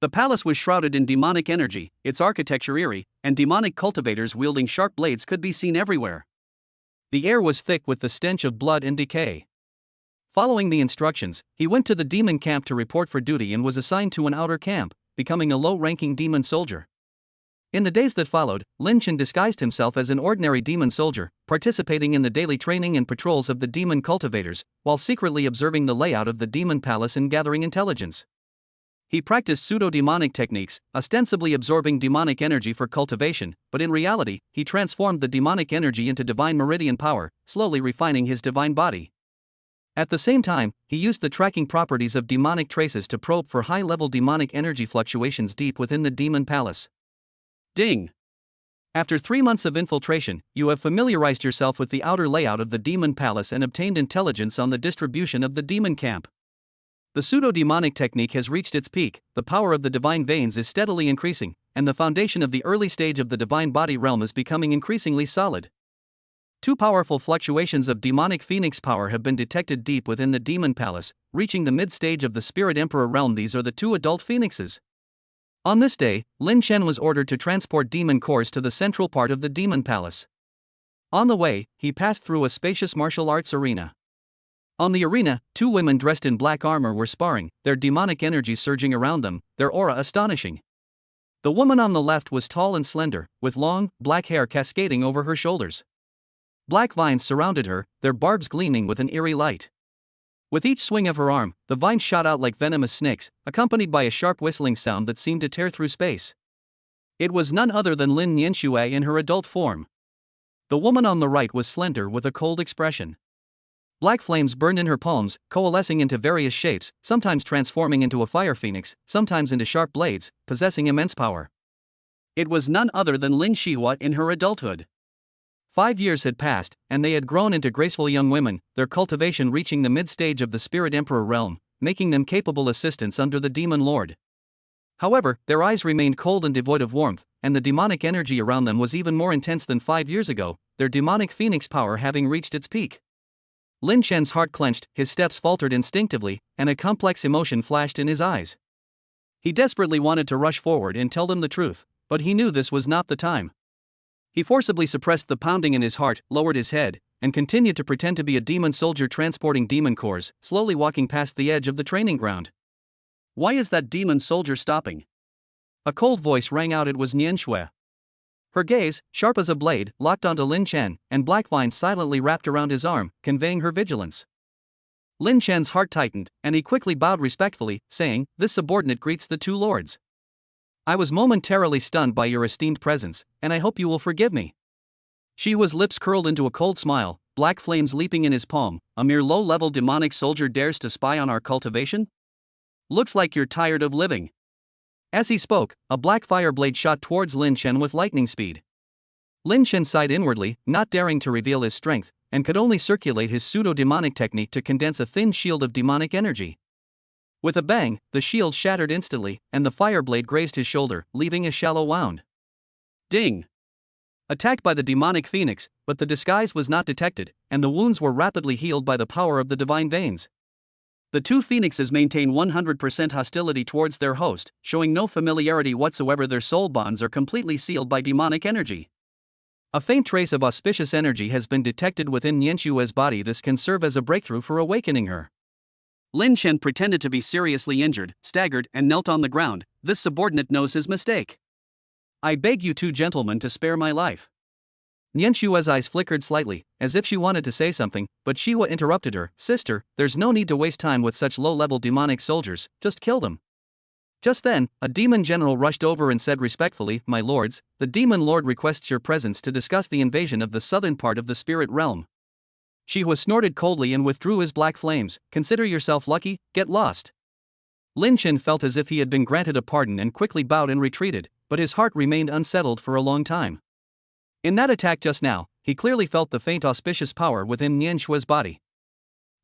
The palace was shrouded in demonic energy, its architecture eerie, and demonic cultivators wielding sharp blades could be seen everywhere. The air was thick with the stench of blood and decay. Following the instructions, he went to the demon camp to report for duty and was assigned to an outer camp, becoming a low-ranking demon soldier. In the days that followed, Lin Chen disguised himself as an ordinary demon soldier, participating in the daily training and patrols of the demon cultivators, while secretly observing the layout of the demon palace and gathering intelligence. He practiced pseudo-demonic techniques, ostensibly absorbing demonic energy for cultivation, but in reality, he transformed the demonic energy into divine meridian power, slowly refining his divine body. At the same time, he used the tracking properties of demonic traces to probe for high-level demonic energy fluctuations deep within the demon palace. Ding! After 3 months of infiltration, you have familiarized yourself with the outer layout of the demon palace and obtained intelligence on the distribution of the demon camp. The pseudo-demonic technique has reached its peak, the power of the divine veins is steadily increasing, and the foundation of the early stage of the divine body realm is becoming increasingly solid. 2 powerful fluctuations of demonic phoenix power have been detected deep within the demon palace, reaching the mid-stage of the spirit emperor realm. These are the 2 adult phoenixes. On this day, Lin Chen was ordered to transport demon cores to the central part of the demon palace. On the way, he passed through a spacious martial arts arena. On the arena, 2 women dressed in black armor were sparring, their demonic energy surging around them, their aura astonishing. The woman on the left was tall and slender, with long, black hair cascading over her shoulders. Black vines surrounded her, their barbs gleaming with an eerie light. With each swing of her arm, the vines shot out like venomous snakes, accompanied by a sharp whistling sound that seemed to tear through space. It was none other than Lin Nianxue in her adult form. The woman on the right was slender with a cold expression. Black flames burned in her palms, coalescing into various shapes, sometimes transforming into a fire phoenix, sometimes into sharp blades, possessing immense power. It was none other than Lin Shihua in her adulthood. 5 years had passed, and they had grown into graceful young women, their cultivation reaching the mid-stage of the Spirit Emperor realm, making them capable assistants under the Demon Lord. However, their eyes remained cold and devoid of warmth, and the demonic energy around them was even more intense than 5 years ago, their demonic phoenix power having reached its peak. Lin Chen's heart clenched, his steps faltered instinctively, and a complex emotion flashed in his eyes. He desperately wanted to rush forward and tell them the truth, but he knew this was not the time. He forcibly suppressed the pounding in his heart, lowered his head, and continued to pretend to be a demon soldier transporting demon cores, slowly walking past the edge of the training ground. Why is that demon soldier stopping? A cold voice rang out. It was Nianxue. Her gaze, sharp as a blade, locked onto Lin Chen, and black vines silently wrapped around his arm, conveying her vigilance. Lin Chen's heart tightened, and he quickly bowed respectfully, saying, "This subordinate greets the 2 lords. I was momentarily stunned by your esteemed presence, and I hope you will forgive me." Shihua's lips curled into a cold smile, black flames leaping in his palm. "A mere low-level demonic soldier dares to spy on our cultivation? Looks like you're tired of living." As he spoke, a black fire blade shot towards Lin Chen with lightning speed. Lin Chen sighed inwardly, not daring to reveal his strength, and could only circulate his pseudo-demonic technique to condense a thin shield of demonic energy. With a bang, the shield shattered instantly, and the fire blade grazed his shoulder, leaving a shallow wound. Ding! Attacked by the demonic phoenix, but the disguise was not detected, and the wounds were rapidly healed by the power of the divine veins. The 2 phoenixes maintain 100% hostility towards their host, showing no familiarity whatsoever. Their soul bonds are completely sealed by demonic energy. A faint trace of auspicious energy has been detected within Nianxue's body. This can serve as a breakthrough for awakening her. Lin Chen pretended to be seriously injured, staggered, and knelt on the ground. This subordinate knows his mistake. I beg you 2 gentlemen to spare my life. Nianxue's eyes flickered slightly, as if she wanted to say something, but Shihua interrupted her. Sister, there's no need to waste time with such low-level demonic soldiers, just kill them. Just then, a demon general rushed over and said respectfully, My lords, the demon lord requests your presence to discuss the invasion of the southern part of the spirit realm. Shihua snorted coldly and withdrew his black flames. Consider yourself lucky, get lost. Lin Chen felt as if he had been granted a pardon and quickly bowed and retreated, but his heart remained unsettled for a long time. In that attack just now, he clearly felt the faint auspicious power within Nianxue's body.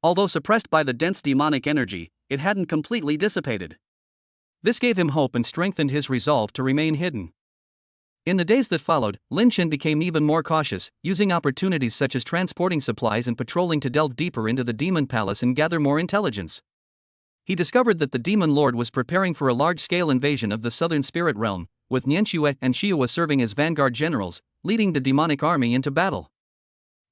Although suppressed by the dense demonic energy, it hadn't completely dissipated. This gave him hope and strengthened his resolve to remain hidden. In the days that followed, Lin Chen became even more cautious, using opportunities such as transporting supplies and patrolling to delve deeper into the Demon Palace and gather more intelligence. He discovered that the Demon Lord was preparing for a large-scale invasion of the Southern Spirit Realm, with Nianxue and Xiahua serving as vanguard generals, leading the demonic army into battle.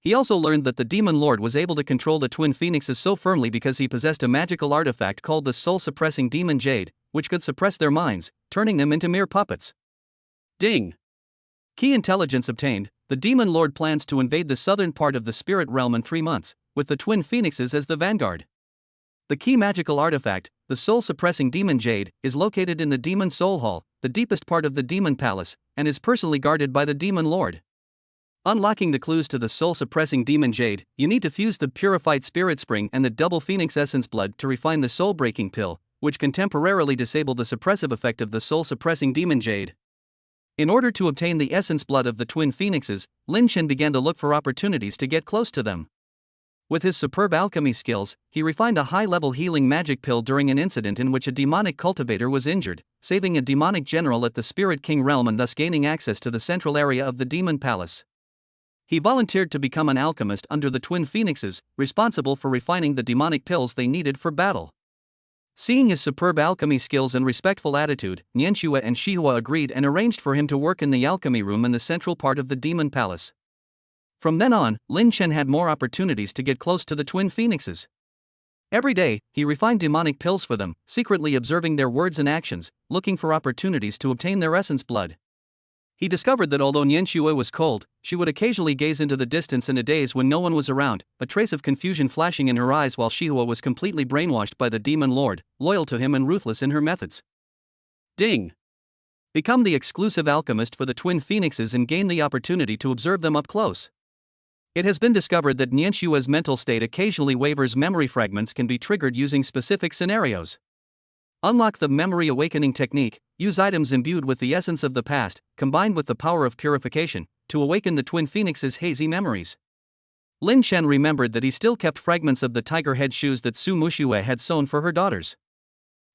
He also learned that the Demon Lord was able to control the Twin Phoenixes so firmly because he possessed a magical artifact called the soul-suppressing Demon Jade, which could suppress their minds, turning them into mere puppets. Ding! Key intelligence obtained. The Demon Lord plans to invade the southern part of the Spirit Realm in 3 months, with the Twin Phoenixes as the vanguard. The key magical artifact, the soul-suppressing Demon Jade, is located in the Demon Soul Hall, the deepest part of the Demon Palace, and is personally guarded by the Demon Lord. Unlocking the clues to the soul-suppressing Demon Jade, you need to fuse the purified Spirit Spring and the double Phoenix Essence Blood to refine the soul-breaking pill, which can temporarily disable the suppressive effect of the soul-suppressing Demon Jade. In order to obtain the essence blood of the Twin Phoenixes, Lin Chen began to look for opportunities to get close to them. With his superb alchemy skills, he refined a high-level healing magic pill during an incident in which a demonic cultivator was injured, saving a demonic general at the Spirit King realm and thus gaining access to the central area of the Demon Palace. He volunteered to become an alchemist under the Twin Phoenixes, responsible for refining the demonic pills they needed for battle. Seeing his superb alchemy skills and respectful attitude, Nianxue and Xiahua agreed and arranged for him to work in the alchemy room in the central part of the Demon Palace. From then on, Lin Chen had more opportunities to get close to the Twin Phoenixes. Every day, he refined demonic pills for them, secretly observing their words and actions, looking for opportunities to obtain their essence blood. He discovered that although Nianxue was cold, she would occasionally gaze into the distance in the days when no one was around, a trace of confusion flashing in her eyes, while Xiahua was completely brainwashed by the Demon Lord, loyal to him and ruthless in her methods. Ding! Become the exclusive alchemist for the Twin Phoenixes and gain the opportunity to observe them up close. It has been discovered that Nianxue's mental state occasionally wavers. Memory fragments can be triggered using specific scenarios. Unlock the memory awakening technique. Use items imbued with the essence of the past, combined with the power of purification, to awaken the Twin Phoenixes' hazy memories. Lin Chen remembered that he still kept fragments of the tiger head shoes that Su Muxue had sewn for her daughters.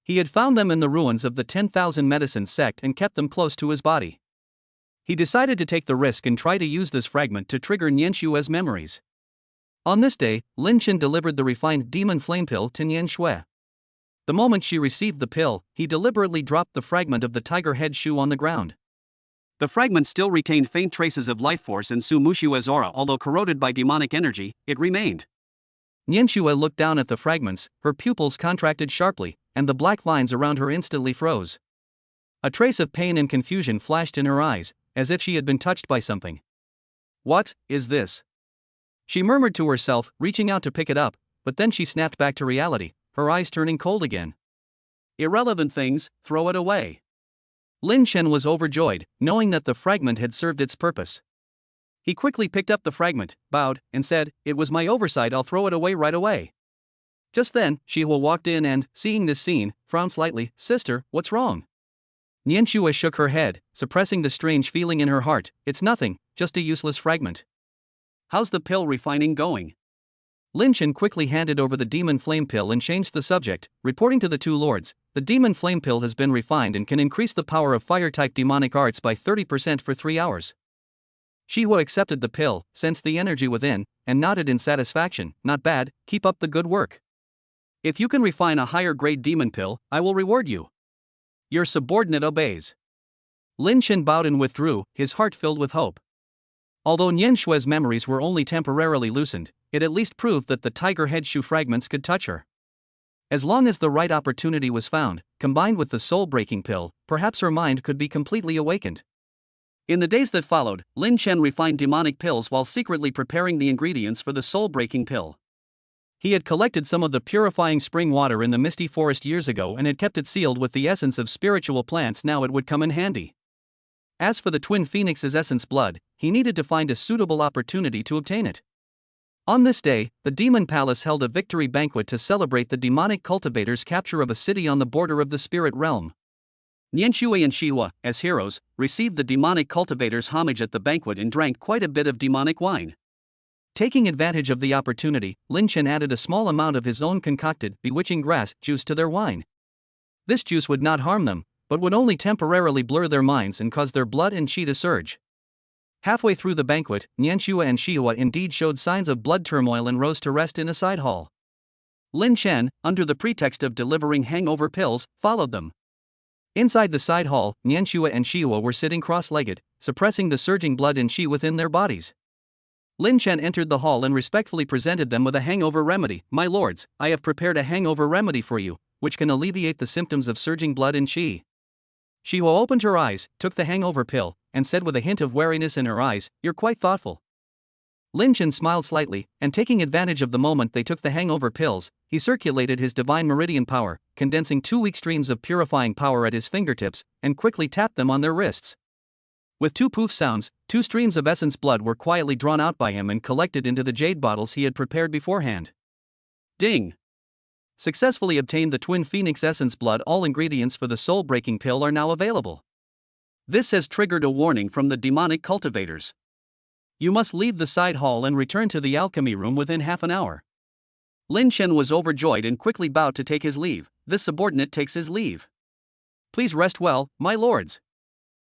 He had found them in the ruins of the 10,000 Medicines sect and kept them close to his body. He decided to take the risk and try to use this fragment to trigger Nianxue's memories. On this day, Lin Chen delivered the refined Demon Flame Pill to Nianxue. The moment she received the pill, he deliberately dropped the fragment of the tiger head shoe on the ground. The fragment still retained faint traces of life force in Su Muxue's aura. Although corroded by demonic energy, it remained. Nianxue looked down at the fragments, her pupils contracted sharply, and the black lines around her instantly froze. A trace of pain and confusion flashed in her eyes, as if she had been touched by something. "What is this?" she murmured to herself, reaching out to pick it up, but then she snapped back to reality, her eyes turning cold again. "Irrelevant things, throw it away." Lin Chen was overjoyed, knowing that the fragment had served its purpose. He quickly picked up the fragment, bowed, and said, "It was my oversight, I'll throw it away right away." Just then, Xiahua walked in and, seeing this scene, frowned slightly. "Sister, what's wrong?" Nianxue shook her head, suppressing the strange feeling in her heart. "It's nothing, just a useless fragment." "How's the pill refining going?" Lin Chen quickly handed over the Demon Flame Pill and changed the subject, reporting to the two lords. "The Demon Flame Pill has been refined and can increase the power of fire-type demonic arts by 30% for 3 hours. Xiahua accepted the pill, sensed the energy within, and nodded in satisfaction. "Not bad, keep up the good work. If you can refine a higher-grade demon pill, I will reward you." Your subordinate obeys. Lin Chen bowed and withdrew, his heart filled with hope. Although Nianxue's memories were only temporarily loosened, it at least proved that the tiger head shoe fragments could touch her. As long as the right opportunity was found, combined with the soul-breaking pill, perhaps her mind could be completely awakened. In the days that followed, Lin Chen refined demonic pills while secretly preparing the ingredients for the soul-breaking pill. He had collected some of the purifying spring water in the misty forest years ago and had kept it sealed with the essence of spiritual plants. Now it would come in handy. As for the Twin Phoenix's essence blood, he needed to find a suitable opportunity to obtain it. On this day, the Demon Palace held a victory banquet to celebrate the demonic cultivator's capture of a city on the border of the spirit realm. Nianxue and Xiahua, as heroes, received the demonic cultivator's homage at the banquet and drank quite a bit of demonic wine. Taking advantage of the opportunity, Lin Chen added a small amount of his own concocted bewitching grass juice to their wine. This juice would not harm them, but would only temporarily blur their minds and cause their blood and qi to surge. Halfway through the banquet, Nianxua and Shihua indeed showed signs of blood turmoil and rose to rest in a side hall. Lin Chen, under the pretext of delivering hangover pills, followed them. Inside the side hall, Nianxua and Shihua were sitting cross-legged, suppressing the surging blood and qi within their bodies. Lin Chen entered the hall and respectfully presented them with a hangover remedy. "My lords, I have prepared a hangover remedy for you, which can alleviate the symptoms of surging blood and qi." Shihua opened her eyes, took the hangover pill, and said with a hint of wariness in her eyes, "You're quite thoughtful." Lin Chen smiled slightly, and taking advantage of the moment they took the hangover pills, he circulated his divine meridian power, condensing 2 weak streams of purifying power at his fingertips, and quickly tapped them on their wrists. With 2 poof sounds, 2 streams of essence blood were quietly drawn out by him and collected into the jade bottles he had prepared beforehand. Ding! Successfully obtained the Twin Phoenix Essence Blood. All ingredients for the soul-breaking pill are now available. This has triggered a warning from the demonic cultivators. You must leave the side hall and return to the alchemy room within half an hour. Lin Chen was overjoyed and quickly bowed to take his leave. This subordinate takes his leave. "Please rest well, my lords."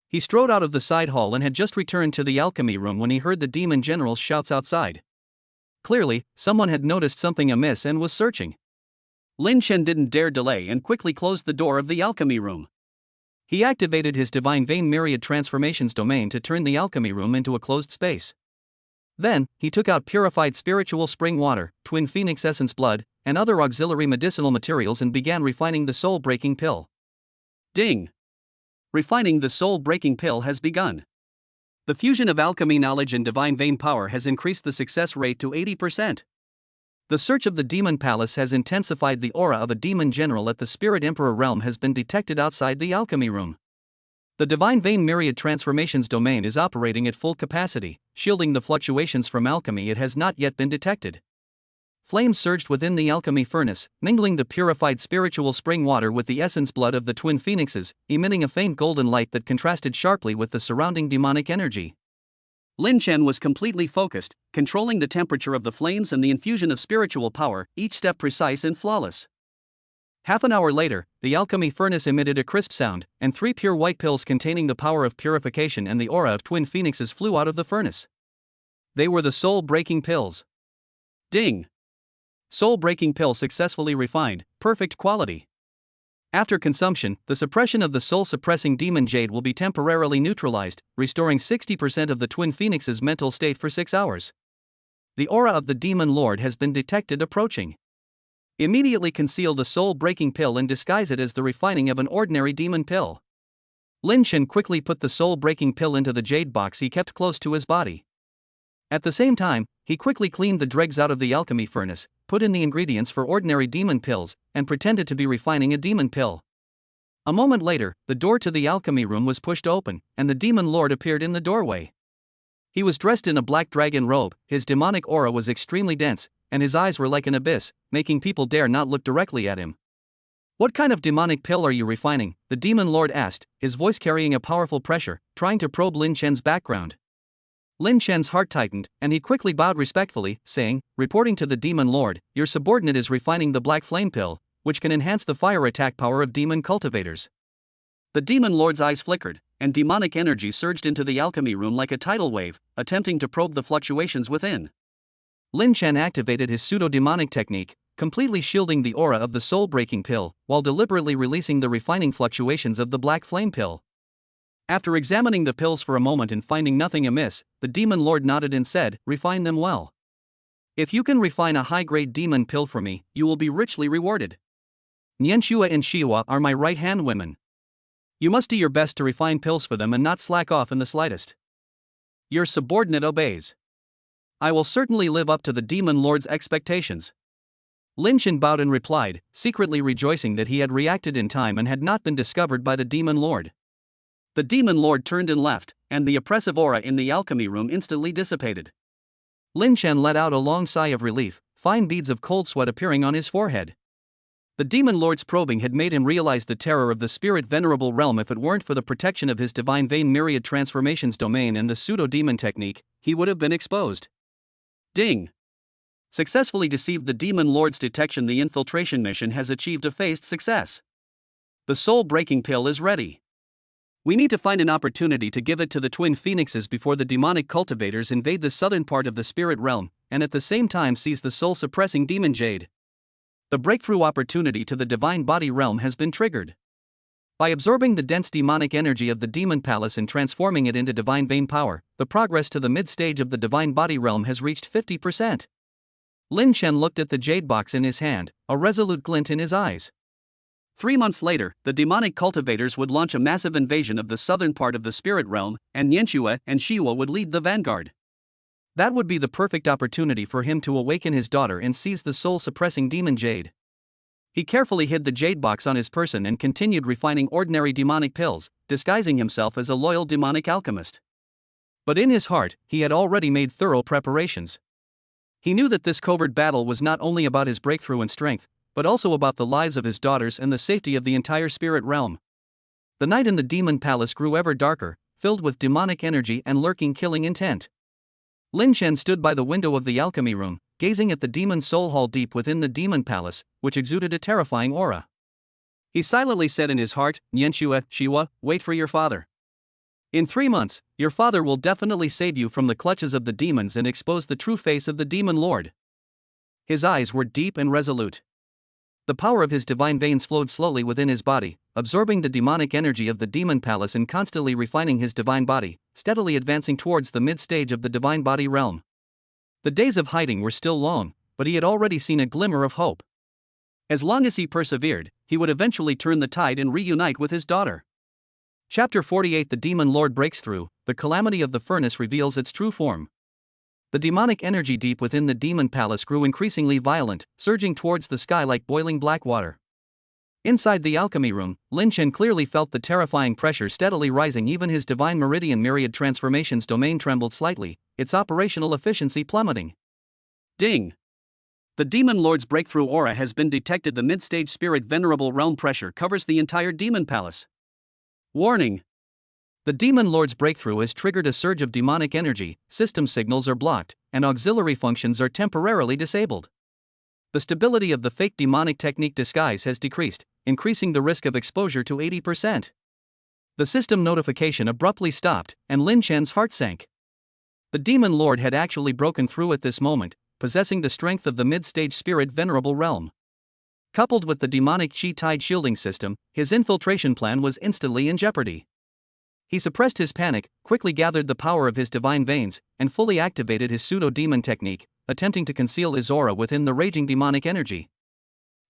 He strode out of the side hall and had just returned to the alchemy room when he heard the demon general's shouts outside. Clearly, someone had noticed something amiss and was searching. Lin Chen didn't dare delay and quickly closed the door of the alchemy room. He activated his divine vein myriad transformations domain to turn the alchemy room into a closed space. Then, he took out purified spiritual spring water, Twin Phoenix Essence Blood, and other auxiliary medicinal materials and began refining the soul-breaking pill. Ding! Refining the soul-breaking pill has begun. The fusion of alchemy knowledge and divine vein power has increased the success rate to 80%. The search of the demon palace has intensified. The aura of a demon general at the Spirit Emperor realm has been detected outside the alchemy room. The divine vein myriad transformations domain is operating at full capacity, shielding the fluctuations from alchemy. It has not yet been detected. Flames surged within the alchemy furnace, mingling the purified spiritual spring water with the essence blood of the twin phoenixes, emitting a faint golden light that contrasted sharply with the surrounding demonic energy. Lin Chen was completely focused, controlling the temperature of the flames and the infusion of spiritual power, each step precise and flawless. Half an hour later, the alchemy furnace emitted a crisp sound, and 3 pure white pills containing the power of purification and the aura of twin phoenixes flew out of the furnace. They were the soul-breaking pills. Ding! Soul-breaking pill successfully refined, perfect quality. After consumption, the suppression of the soul-suppressing demon jade will be temporarily neutralized, restoring 60% of the twin phoenix's mental state for 6 hours. The aura of the demon lord has been detected approaching. Immediately conceal the soul-breaking pill and disguise it as the refining of an ordinary demon pill. Lin Chen quickly put the soul-breaking pill into the jade box he kept close to his body. At the same time, he quickly cleaned the dregs out of the alchemy furnace, put in the ingredients for ordinary demon pills, and pretended to be refining a demon pill. A moment later, the door to the alchemy room was pushed open, and the demon lord appeared in the doorway. He was dressed in a black dragon robe, his demonic aura was extremely dense, and his eyes were like an abyss, making people dare not look directly at him. "What kind of demonic pill are you refining?" the demon lord asked, his voice carrying a powerful pressure, trying to probe Lin Chen's background. Lin Chen's heart tightened, and he quickly bowed respectfully, saying, reporting to the demon lord, "Your subordinate is refining the black flame pill, which can enhance the fire attack power of demon cultivators." The demon lord's eyes flickered, and demonic energy surged into the alchemy room like a tidal wave, attempting to probe the fluctuations within. Lin Chen activated his pseudo-demonic technique, completely shielding the aura of the soul-breaking pill, while deliberately releasing the refining fluctuations of the black flame pill. After examining the pills for a moment and finding nothing amiss, the demon lord nodded and said, "Refine them well. If you can refine a high-grade demon pill for me, you will be richly rewarded. Nianxua and Shihua are my right-hand women. You must do your best to refine pills for them and not slack off in the slightest." Your subordinate obeys. I will certainly live up to the demon lord's expectations. Lin Chen bowed and replied, secretly rejoicing that he had reacted in time and had not been discovered by the demon lord. The demon lord turned and left, and the oppressive aura in the alchemy room instantly dissipated. Lin Chen let out a long sigh of relief, fine beads of cold sweat appearing on his forehead. The demon lord's probing had made him realize the terror of the spirit venerable realm. If it weren't for the protection of his divine vein myriad transformations domain and the pseudo-demon technique, he would have been exposed. Ding! Successfully deceived the demon lord's detection. The infiltration mission has achieved a phased success. The soul-breaking pill is ready. We need to find an opportunity to give it to the twin phoenixes before the demonic cultivators invade the southern part of the spirit realm, and at the same time seize the soul-suppressing demon jade. The breakthrough opportunity to the divine body realm has been triggered. By absorbing the dense demonic energy of the demon palace and transforming it into divine vein power, the progress to the mid-stage of the divine body realm has reached 50%. Lin Chen looked at the jade box in his hand, a resolute glint in his eyes. 3 months later, the demonic cultivators would launch a massive invasion of the southern part of the spirit realm, and Nianxue and Shiwa would lead the vanguard. That would be the perfect opportunity for him to awaken his daughter and seize the soul-suppressing demon jade. He carefully hid the jade box on his person and continued refining ordinary demonic pills, disguising himself as a loyal demonic alchemist. But in his heart, he had already made thorough preparations. He knew that this covert battle was not only about his breakthrough in strength, but also about the lives of his daughters and the safety of the entire spirit realm. The night in the demon palace grew ever darker, filled with demonic energy and lurking killing intent. Lin Chen stood by the window of the alchemy room, gazing at the demon soul hall deep within the demon palace, which exuded a terrifying aura. He silently said in his heart, "Nianxue, Shiwa, wait for your father. In 3 months, your father will definitely save you from the clutches of the demons and expose the true face of the demon lord." His eyes were deep and resolute. The power of his divine veins flowed slowly within his body, absorbing the demonic energy of the demon palace and constantly refining his divine body, steadily advancing towards the mid-stage of the divine body realm. The days of hiding were still long, but he had already seen a glimmer of hope. As long as he persevered, he would eventually turn the tide and reunite with his daughter. Chapter 48: The Demon Lord breaks through. The calamity of the furnace reveals its true form. The demonic energy deep within the demon palace grew increasingly violent, surging towards the sky like boiling black water. Inside the alchemy room, Lin Chen clearly felt the terrifying pressure steadily rising. Even his divine meridian myriad transformations domain trembled slightly, its operational efficiency plummeting. Ding! The demon lord's breakthrough aura has been detected. The mid-stage spirit venerable realm pressure covers the entire demon palace. Warning! The demon lord's breakthrough has triggered a surge of demonic energy, system signals are blocked, and auxiliary functions are temporarily disabled. The stability of the fake demonic technique disguise has decreased, increasing the risk of exposure to 80%. The system notification abruptly stopped, and Lin Chen's heart sank. The demon lord had actually broken through at this moment, possessing the strength of the mid-stage spirit venerable realm. Coupled with the demonic chi tide shielding system, his infiltration plan was instantly in jeopardy. He suppressed his panic, quickly gathered the power of his divine veins, and fully activated his pseudo-demon technique, attempting to conceal his aura within the raging demonic energy.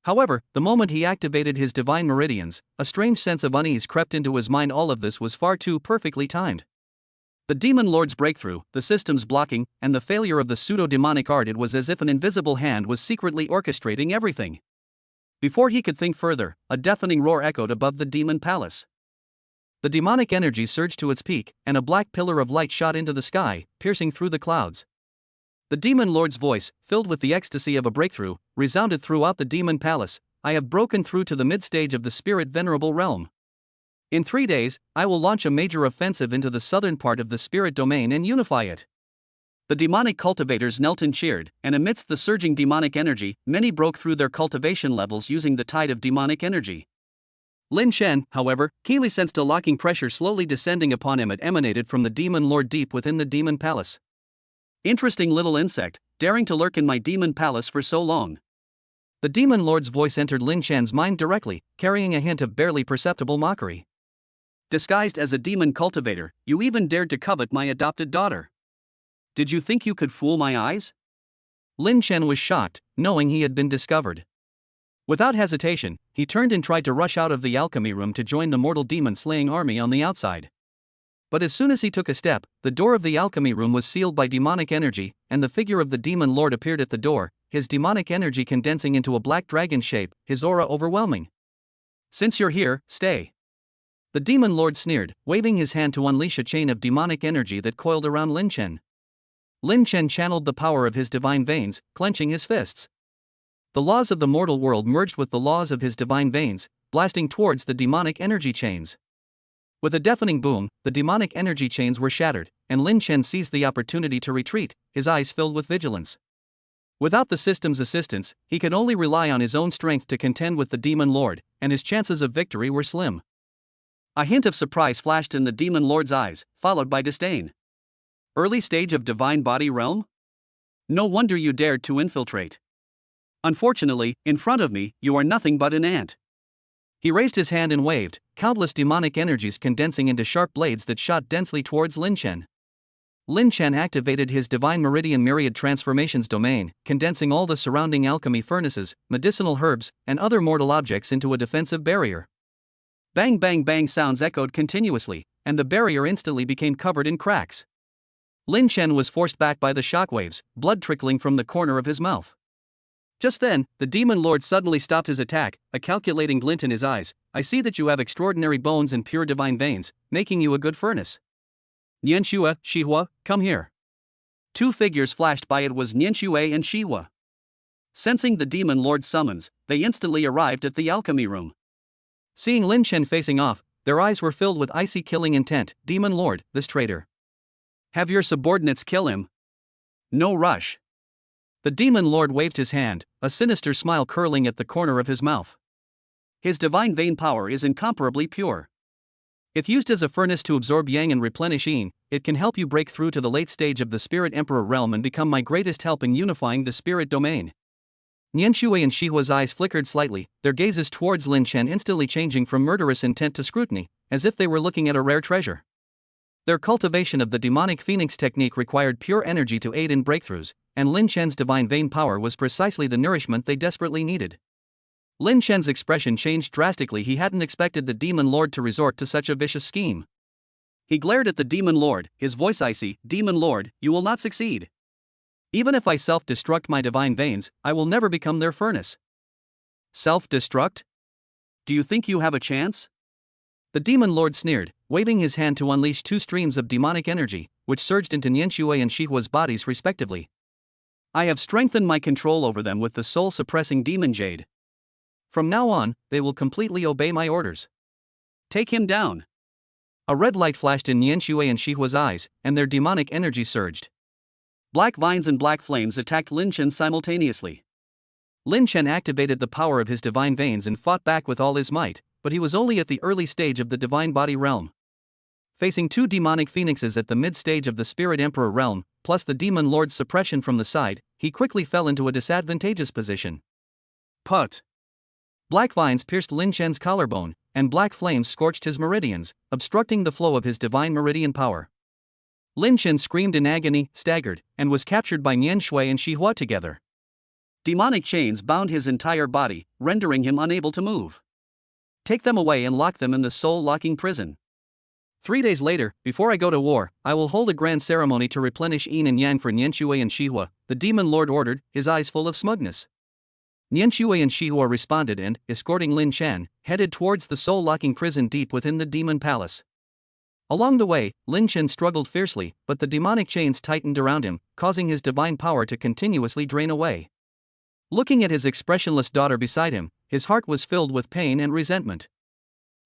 However, the moment he activated his divine meridians, a strange sense of unease crept into his mind. All of this was far too perfectly timed. The demon lord's breakthrough, the system's blocking, and the failure of the pseudo-demonic art. It was as if an invisible hand was secretly orchestrating everything. Before he could think further, a deafening roar echoed above the demon palace. The demonic energy surged to its peak, and a black pillar of light shot into the sky, piercing through the clouds. The demon lord's voice, filled with the ecstasy of a breakthrough, resounded throughout the demon palace. "I have broken through to the mid-stage of the spirit venerable realm. In 3 days, I will launch a major offensive into the southern part of the spirit domain and unify it." The demonic cultivators knelt and cheered, and amidst the surging demonic energy, many broke through their cultivation levels using the tide of demonic energy. Lin Chen, however, keenly sensed a locking pressure slowly descending upon him. It emanated from the demon lord deep within the demon palace. "Interesting little insect, daring to lurk in my demon palace for so long." The demon lord's voice entered Lin Chen's mind directly, carrying a hint of barely perceptible mockery. "Disguised as a demon cultivator, you even dared to covet my adopted daughter. Did you think you could fool my eyes?" Lin Chen was shocked, knowing he had been discovered. Without hesitation, he turned and tried to rush out of the alchemy room to join the mortal demon-slaying army on the outside. But as soon as he took a step, the door of the alchemy room was sealed by demonic energy, and the figure of the demon lord appeared at the door, his demonic energy condensing into a black dragon shape, his aura overwhelming. "Since you're here, stay." The demon lord sneered, waving his hand to unleash a chain of demonic energy that coiled around Lin Chen. Lin Chen channeled the power of his divine veins, clenching his fists. The laws of the mortal world merged with the laws of his divine veins, blasting towards the demonic energy chains. With a deafening boom, the demonic energy chains were shattered, and Lin Chen seized the opportunity to retreat, his eyes filled with vigilance. Without the system's assistance, he could only rely on his own strength to contend with the Demon Lord, and his chances of victory were slim. A hint of surprise flashed in the Demon Lord's eyes, followed by disdain. Early stage of Divine Body Realm? No wonder you dared to infiltrate. Unfortunately, in front of me, you are nothing but an ant. He raised his hand and waved, countless demonic energies condensing into sharp blades that shot densely towards Lin Chen. Lin Chen activated his Divine Meridian Myriad Transformations domain, condensing all the surrounding alchemy furnaces, medicinal herbs, and other mortal objects into a defensive barrier. Bang bang bang sounds echoed continuously, and the barrier instantly became covered in cracks. Lin Chen was forced back by the shockwaves, blood trickling from the corner of his mouth. Just then, the Demon Lord suddenly stopped his attack, a calculating glint in his eyes. I see that you have extraordinary bones and pure divine veins, making you a good furnace. Nianxue, Shihua, come here. Two figures flashed by. It was Nianxue and Shihua. Sensing the Demon Lord's summons, they instantly arrived at the alchemy room. Seeing Lin Chen facing off, their eyes were filled with icy killing intent. Demon Lord, this traitor. Have your subordinates kill him. No rush. The Demon Lord waved his hand, a sinister smile curling at the corner of his mouth. His divine vein power is incomparably pure. If used as a furnace to absorb yang and replenish yin, it can help you break through to the late stage of the Spirit Emperor realm and become my greatest help in unifying the spirit domain. Nianxue and Shihua's eyes flickered slightly, their gazes towards Lin Chen instantly changing from murderous intent to scrutiny, as if they were looking at a rare treasure. Their cultivation of the demonic phoenix technique required pure energy to aid in breakthroughs, and Lin Chen's divine vein power was precisely the nourishment they desperately needed. Lin Chen's expression changed drastically. He hadn't expected the Demon Lord to resort to such a vicious scheme. He glared at the Demon Lord, his voice icy. Demon Lord, you will not succeed. Even if I self-destruct my divine veins, I will never become their furnace. Self-destruct? Do you think you have a chance? The Demon Lord sneered, waving his hand to unleash two streams of demonic energy, which surged into Nianxue and Shihua's bodies respectively. I have strengthened my control over them with the soul-suppressing demon jade. From now on, they will completely obey my orders. Take him down. A red light flashed in Nianxue and Shihua's eyes, and their demonic energy surged. Black vines and black flames attacked Lin Chen simultaneously. Lin Chen activated the power of his divine veins and fought back with all his might, but he was only at the early stage of the divine body realm. Facing two demonic phoenixes at the mid-stage of the Spirit Emperor realm, plus the Demon Lord's suppression from the side, he quickly fell into a disadvantageous position. Put! Black vines pierced Lin Chen's collarbone, and black flames scorched his meridians, obstructing the flow of his divine meridian power. Lin Chen screamed in agony, staggered, and was captured by Nianxue and Shihua together. Demonic chains bound his entire body, rendering him unable to move. Take them away and lock them in the soul-locking prison. 3 days later, before I go to war, I will hold a grand ceremony to replenish yin and yang for Nianxue and Shihua, the Demon Lord ordered, his eyes full of smugness. Nianxue and Shihua responded and, escorting Lin Chen, headed towards the soul-locking prison deep within the Demon Palace. Along the way, Lin Chen struggled fiercely, but the demonic chains tightened around him, causing his divine power to continuously drain away. Looking at his expressionless daughter beside him, his heart was filled with pain and resentment.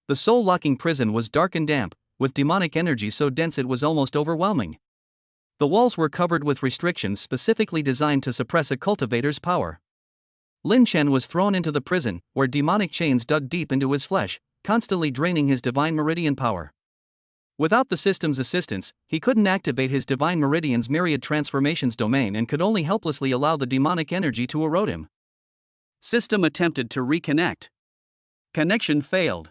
The soul-locking prison was dark and damp, with demonic energy so dense it was almost overwhelming. The walls were covered with restrictions specifically designed to suppress a cultivator's power. Lin Chen was thrown into the prison, where demonic chains dug deep into his flesh, constantly draining his divine meridian power. Without the system's assistance, he couldn't activate his divine meridian's myriad transformations domain and could only helplessly allow the demonic energy to erode him. System attempted to reconnect. Connection failed.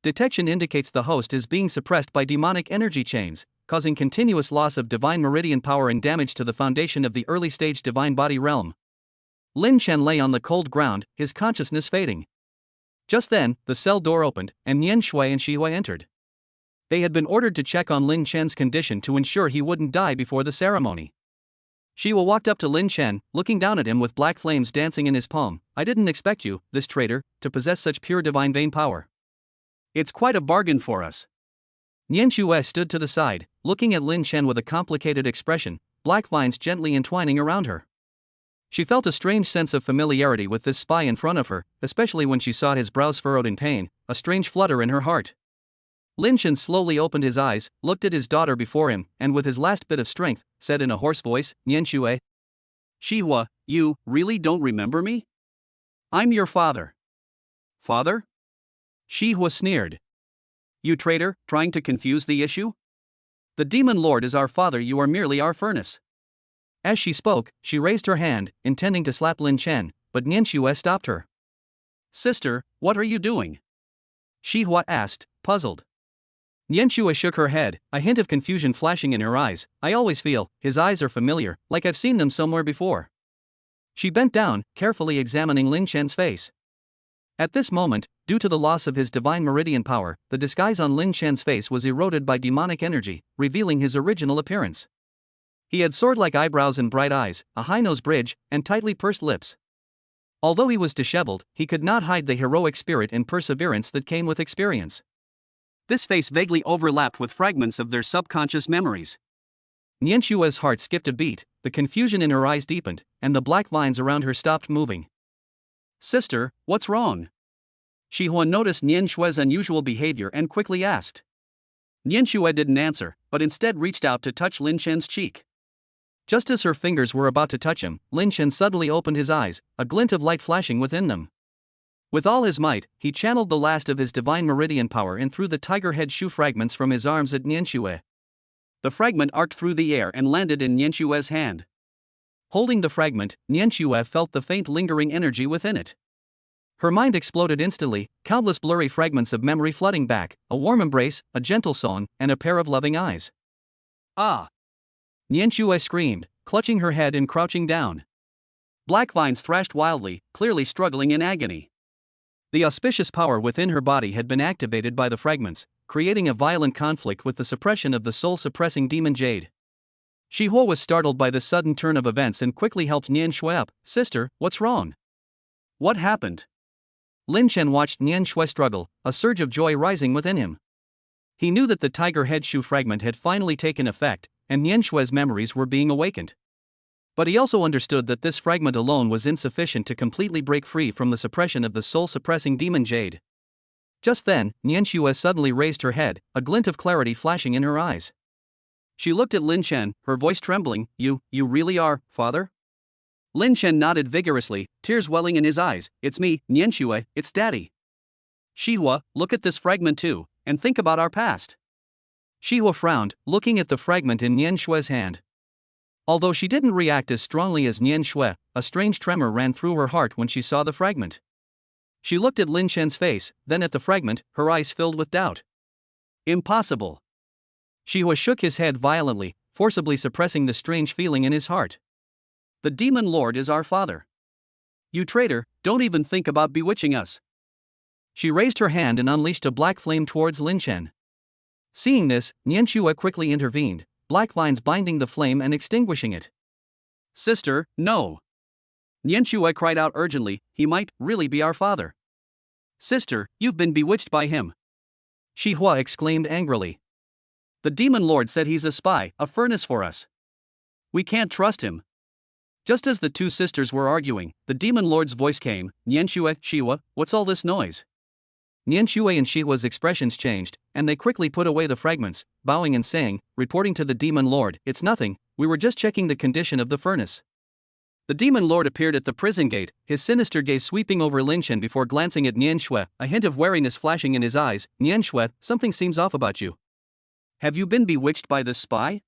Detection indicates the host is being suppressed by demonic energy chains, causing continuous loss of divine meridian power and damage to the foundation of the early-stage divine body realm. Lin Chen lay on the cold ground, his consciousness fading. Just then, the cell door opened, and Nianxue and Shihua entered. They had been ordered to check on Lin Chen's condition to ensure he wouldn't die before the ceremony. Shihua walked up to Lin Chen, looking down at him with black flames dancing in his palm. I didn't expect you, this traitor, to possess such pure divine vein power. It's quite a bargain for us. Nianxue stood to the side, looking at Lin Chen with a complicated expression, black vines gently entwining around her. She felt a strange sense of familiarity with this spy in front of her, especially when she saw his brows furrowed in pain, a strange flutter in her heart. Lin Chen slowly opened his eyes, looked at his daughter before him, and with his last bit of strength, said in a hoarse voice, Nianxue. Shihua, you really don't remember me? I'm your father. Father? Shihua sneered. You traitor, trying to confuse the issue? The demon lord is our father, you are merely our furnace. As she spoke, she raised her hand, intending to slap Lin Chen, but Nianxue stopped her. Sister, what are you doing? Shihua asked, puzzled. Nianxue shook her head, a hint of confusion flashing in her eyes. I always feel his eyes are familiar, like I've seen them somewhere before. She bent down, carefully examining Lin Chen's face. At this moment, due to the loss of his divine meridian power, the disguise on Lin Chen's face was eroded by demonic energy, revealing his original appearance. He had sword-like eyebrows and bright eyes, a high nose bridge, and tightly pursed lips. Although he was disheveled, he could not hide the heroic spirit and perseverance that came with experience. This face vaguely overlapped with fragments of their subconscious memories. Nianxue's heart skipped a beat, the confusion in her eyes deepened, and the black lines around her stopped moving. Sister, what's wrong? Shihua noticed Nianshue's unusual behavior and quickly asked. Nianxue didn't answer, but instead reached out to touch Lin Chen's cheek. Just as her fingers were about to touch him, Lin Chen suddenly opened his eyes, a glint of light flashing within them. With all his might, he channeled the last of his divine meridian power and threw the tiger head shoe fragments from his arms at Nianxue. The fragment arced through the air and landed in Nianxue's hand. Holding the fragment, Nianxue felt the faint lingering energy within it. Her mind exploded instantly, countless blurry fragments of memory flooding back, a warm embrace, a gentle song, and a pair of loving eyes. Ah! Nianxue screamed, clutching her head and crouching down. Black vines thrashed wildly, clearly struggling in agony. The auspicious power within her body had been activated by the fragments, creating a violent conflict with the suppression of the soul-suppressing demon Jade. Shihua was startled by this sudden turn of events and quickly helped Nianxue up. Sister, what's wrong? What happened? Lin Chen watched Nianxue struggle, a surge of joy rising within him. He knew that the tiger head shoe fragment had finally taken effect, and Nianshue's memories were being awakened. But he also understood that this fragment alone was insufficient to completely break free from the suppression of the soul-suppressing demon Jade. Just then, Nianxue suddenly raised her head, a glint of clarity flashing in her eyes. She looked at Lin Chen, her voice trembling. You really are, father? Lin Chen nodded vigorously, tears welling in his eyes. It's me, Nianxue, it's daddy. Shihua, look at this fragment too, and think about our past. Shihua frowned, looking at the fragment in Nianshue's hand. Although she didn't react as strongly as Nianxue, a strange tremor ran through her heart when she saw the fragment. She looked at Lin Chen's face, then at the fragment, her eyes filled with doubt. Impossible. Shihua shook his head violently, forcibly suppressing the strange feeling in his heart. The demon lord is our father. You traitor, don't even think about bewitching us. She raised her hand and unleashed a black flame towards Lin Chen. Seeing this, Nianxue quickly intervened, black vines binding the flame and extinguishing it. Sister, no. Nianxue cried out urgently, he might really be our father. Sister, you've been bewitched by him. Shihua exclaimed angrily. The demon lord said he's a spy, a furnace for us. We can't trust him. Just as the two sisters were arguing, the demon lord's voice came. Nianxue, Shihua, what's all this noise? Nianxue and Shihua's expressions changed, and they quickly put away the fragments, bowing and saying, reporting to the demon lord, it's nothing, we were just checking the condition of the furnace. The demon lord appeared at the prison gate, his sinister gaze sweeping over Lin Chen before glancing at Nianxue, a hint of wariness flashing in his eyes. Nianxue, something seems off about you. Have you been bewitched by this spy?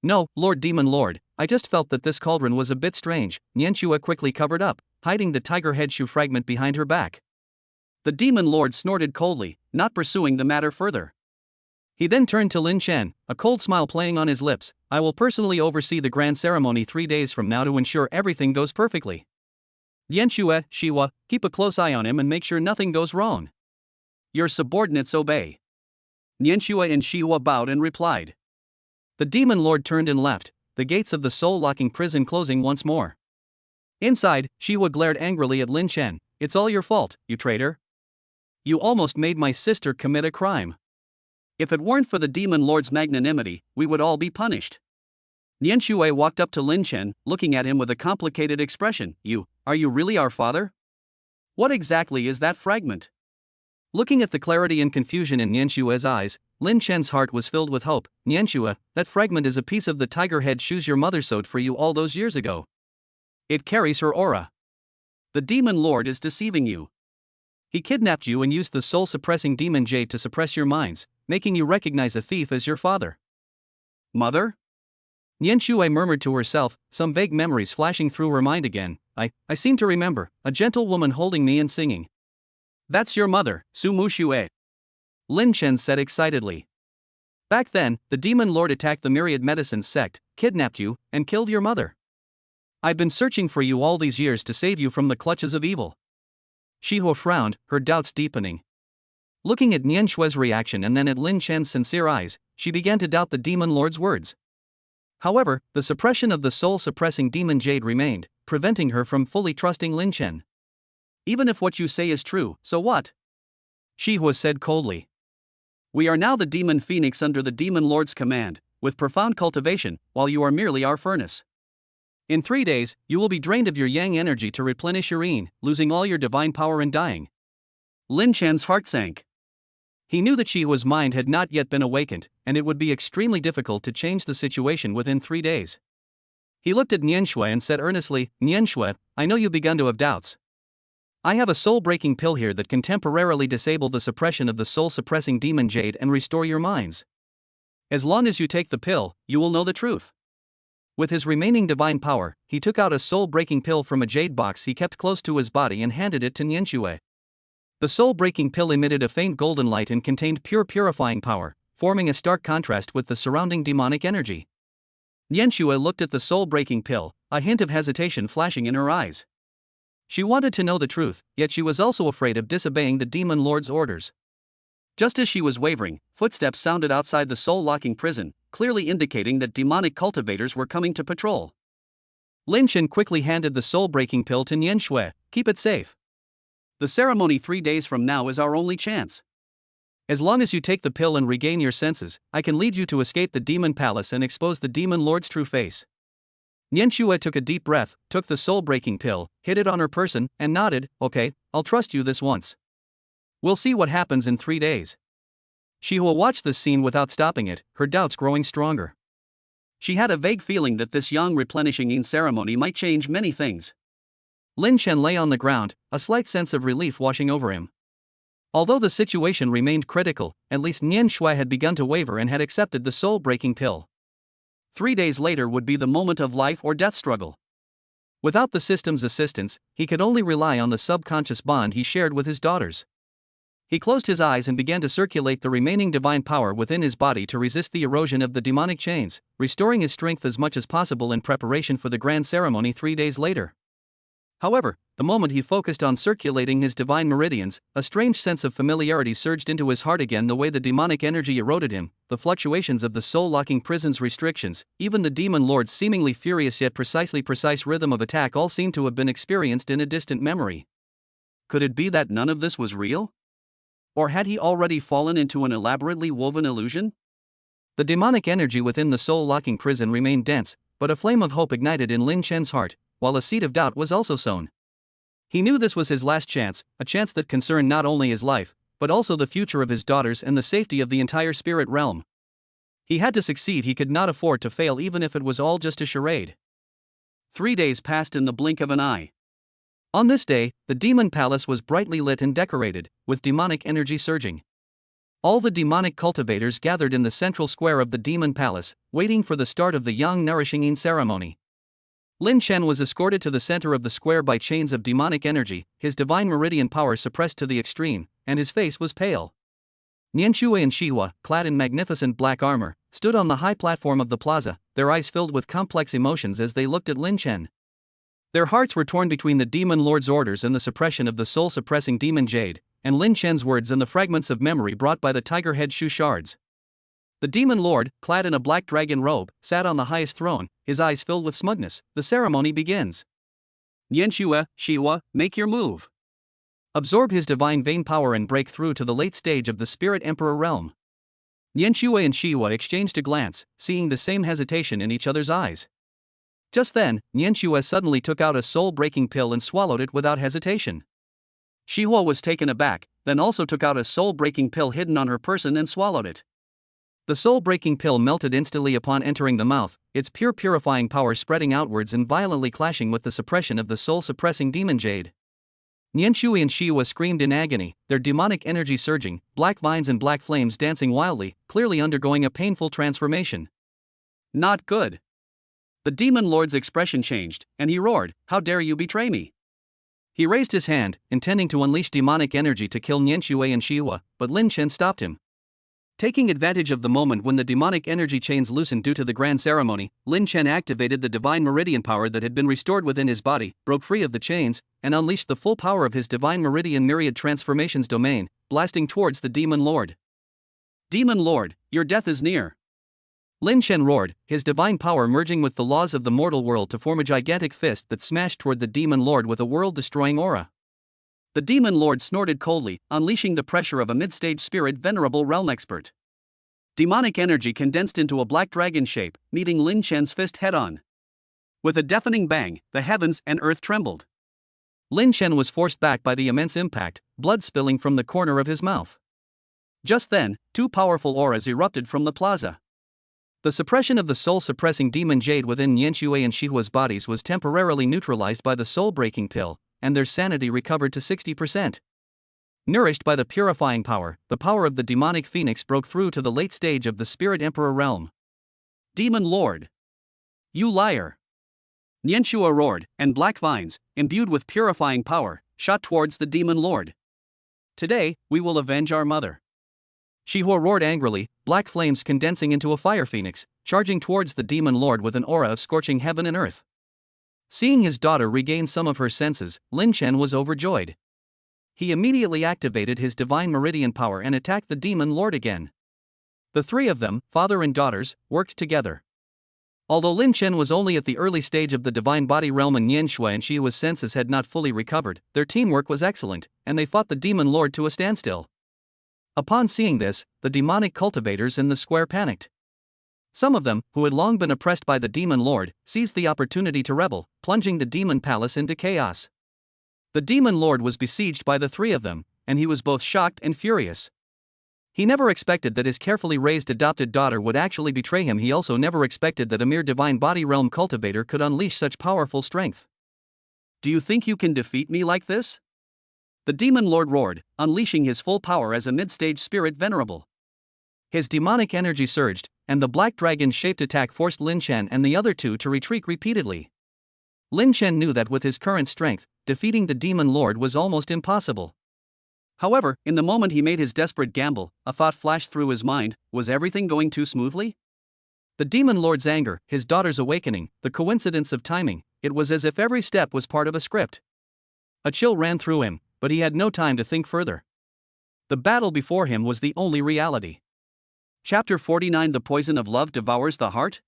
No, Lord Demon Lord, I just felt that this cauldron was a bit strange. Nianxue quickly covered up, hiding the tiger head shoe fragment behind her back. The demon lord snorted coldly, not pursuing the matter further. He then turned to Lin Chen, a cold smile playing on his lips. I will personally oversee the grand ceremony 3 days from now to ensure everything goes perfectly. Nianxue, Shihua, keep a close eye on him and make sure nothing goes wrong. Your subordinates obey. Nianxue and Shihua bowed and replied. The demon lord turned and left, the gates of the soul-locking prison closing once more. Inside, Shihua glared angrily at Lin Chen. It's all your fault, you traitor. You almost made my sister commit a crime. If it weren't for the demon lord's magnanimity, we would all be punished. Nianxue walked up to Lin Chen, looking at him with a complicated expression. Are you really our father? What exactly is that fragment? Looking at the clarity and confusion in Nianshue's eyes, Lin Chen's heart was filled with hope. Nianxue, that fragment is a piece of the tiger head shoes your mother sewed for you all those years ago. It carries her aura. The demon lord is deceiving you. He kidnapped you and used the soul-suppressing demon jade to suppress your minds, making you recognize a thief as your father. Mother? Nian Shui murmured to herself, some vague memories flashing through her mind again. I seem to remember, a gentle woman holding me and singing. That's your mother, Su Mu Shui. Lin Chen said excitedly. Back then, the demon lord attacked the Myriad Medicines sect, kidnapped you, and killed your mother. I've been searching for you all these years to save you from the clutches of evil. Shihua frowned, her doubts deepening. Looking at Nian Shui's reaction and then at Lin Chen's sincere eyes, she began to doubt the demon lord's words. However, the suppression of the soul-suppressing demon jade remained, preventing her from fully trusting Lin Chen. Even if what you say is true, so what? Shihua said coldly. We are now the demon phoenix under the demon lord's command, with profound cultivation, while you are merely our furnace. In 3 days, you will be drained of your yang energy to replenish your yin, losing all your divine power and dying. Lin Chen's heart sank. He knew that Shihua's mind had not yet been awakened, and it would be extremely difficult to change the situation within 3 days. He looked at Nian Shui and said earnestly, Nian Shui, I know you've begun to have doubts. I have a soul-breaking pill here that can temporarily disable the suppression of the soul-suppressing demon jade and restore your minds. As long as you take the pill, you will know the truth. With his remaining divine power, he took out a soul-breaking pill from a jade box he kept close to his body and handed it to Nian Shui. The soul-breaking pill emitted a faint golden light and contained pure purifying power, forming a stark contrast with the surrounding demonic energy. Nian Shui looked at the soul-breaking pill, a hint of hesitation flashing in her eyes. She wanted to know the truth, yet she was also afraid of disobeying the demon lord's orders. Just as she was wavering, footsteps sounded outside the soul-locking prison, clearly indicating that demonic cultivators were coming to patrol. Lin Chen quickly handed the soul-breaking pill to Nian Shui. Keep it safe. The ceremony 3 days from now is our only chance. As long as you take the pill and regain your senses, I can lead you to escape the demon palace and expose the demon lord's true face. Nian Shui took a deep breath, took the soul-breaking pill, hid it on her person, and nodded, okay, I'll trust you this once. We'll see what happens in 3 days. Shihua watched this scene without stopping it, her doubts growing stronger. She had a vague feeling that this yang replenishing yin ceremony might change many things. Lin Chen lay on the ground, a slight sense of relief washing over him. Although the situation remained critical, at least Nian Shui had begun to waver and had accepted the soul-breaking pill. 3 days later would be the moment of life or death struggle. Without the system's assistance, he could only rely on the subconscious bond he shared with his daughters. He closed his eyes and began to circulate the remaining divine power within his body to resist the erosion of the demonic chains, restoring his strength as much as possible in preparation for the grand ceremony 3 days later. However, the moment he focused on circulating his divine meridians, a strange sense of familiarity surged into his heart again. The way the demonic energy eroded him, the fluctuations of the soul-locking prison's restrictions, even the demon lord's seemingly furious yet precise rhythm of attack all seemed to have been experienced in a distant memory. Could it be that none of this was real? Or had he already fallen into an elaborately woven illusion? The demonic energy within the soul-locking prison remained dense, but a flame of hope ignited in Lin Chen's heart, while a seed of doubt was also sown. He knew this was his last chance, a chance that concerned not only his life, but also the future of his daughters and the safety of the entire spirit realm. He had to succeed. He could not afford to fail, even if it was all just a charade. 3 days passed in the blink of an eye. On this day, the demon palace was brightly lit and decorated, with demonic energy surging. All the demonic cultivators gathered in the central square of the demon palace, waiting for the start of the yang nourishing yin ceremony. Lin Chen was escorted to the center of the square by chains of demonic energy, his divine meridian power suppressed to the extreme, and his face was pale. Nian Shui and Shihua, clad in magnificent black armor, stood on the high platform of the plaza, their eyes filled with complex emotions as they looked at Lin Chen. Their hearts were torn between the demon lord's orders and the suppression of the soul-suppressing demon jade, and Lin Chen's words and the fragments of memory brought by the tiger head shoe shards. The demon lord, clad in a black dragon robe, sat on the highest throne, his eyes filled with smugness. The ceremony begins. Nian Shui, Shihua, make your move. Absorb his divine vein power and break through to the late stage of the spirit emperor realm. Nian Shui and Shihua exchanged a glance, seeing the same hesitation in each other's eyes. Just then, Nian Shui suddenly took out a soul-breaking pill and swallowed it without hesitation. Shihua was taken aback, then also took out a soul-breaking pill hidden on her person and swallowed it. The soul-breaking pill melted instantly upon entering the mouth, its pure purifying power spreading outwards and violently clashing with the suppression of the soul-suppressing demon jade. Nianshui and Shiwa screamed in agony, their demonic energy surging, black vines and black flames dancing wildly, clearly undergoing a painful transformation. Not good. The demon lord's expression changed, and he roared, "How dare you betray me?" He raised his hand, intending to unleash demonic energy to kill Nianshui and Shiwa, but Lin Chen stopped him. Taking advantage of the moment when the demonic energy chains loosened due to the grand ceremony, Lin Chen activated the divine meridian power that had been restored within his body, broke free of the chains, and unleashed the full power of his divine meridian myriad transformations domain, blasting towards the demon lord. "Demon lord, your death is near." Lin Chen roared, his divine power merging with the laws of the mortal world to form a gigantic fist that smashed toward the demon lord with a world-destroying aura. The demon lord snorted coldly, unleashing the pressure of a mid-stage spirit venerable realm expert. Demonic energy condensed into a black dragon shape, meeting Lin Chen's fist head-on. With a deafening bang, the heavens and earth trembled. Lin Chen was forced back by the immense impact, blood spilling from the corner of his mouth. Just then, two powerful auras erupted from the plaza. The suppression of the soul-suppressing demon jade within Nianshui and Shihua's bodies was temporarily neutralized by the soul-breaking pill, and their sanity recovered to 60%. Nourished by the purifying power, the power of the demonic phoenix broke through to the late stage of the Spirit Emperor realm. "Demon Lord! You liar!" Nianshua roared, and black vines, imbued with purifying power, shot towards the demon lord. "Today, we will avenge our mother." Shihua roared angrily, black flames condensing into a fire phoenix, charging towards the demon lord with an aura of scorching heaven and earth. Seeing his daughter regain some of her senses, Lin Chen was overjoyed. He immediately activated his divine meridian power and attacked the demon lord again. The three of them, father and daughters, worked together. Although Lin Chen was only at the early stage of the divine body realm and Nianshui and Shihua's senses had not fully recovered, their teamwork was excellent, and they fought the demon lord to a standstill. Upon seeing this, the demonic cultivators in the square panicked. Some of them, who had long been oppressed by the demon lord, seized the opportunity to rebel, plunging the demon palace into chaos. The demon lord was besieged by the three of them, and he was both shocked and furious. He never expected that his carefully raised adopted daughter would actually betray him. He also never expected that a mere divine body realm cultivator could unleash such powerful strength. "Do you think you can defeat me like this?" The demon lord roared, unleashing his full power as a mid-stage spirit venerable. His demonic energy surged, and the black dragon-shaped attack forced Lin Chen and the other two to retreat repeatedly. Lin Chen knew that with his current strength, defeating the demon lord was almost impossible. However, in the moment he made his desperate gamble, a thought flashed through his mind: was everything going too smoothly? The demon lord's anger, his daughter's awakening, the coincidence of timing, it was as if every step was part of a script. A chill ran through him, but he had no time to think further. The battle before him was the only reality. Chapter 49: The Poison of Love Devours the Heart?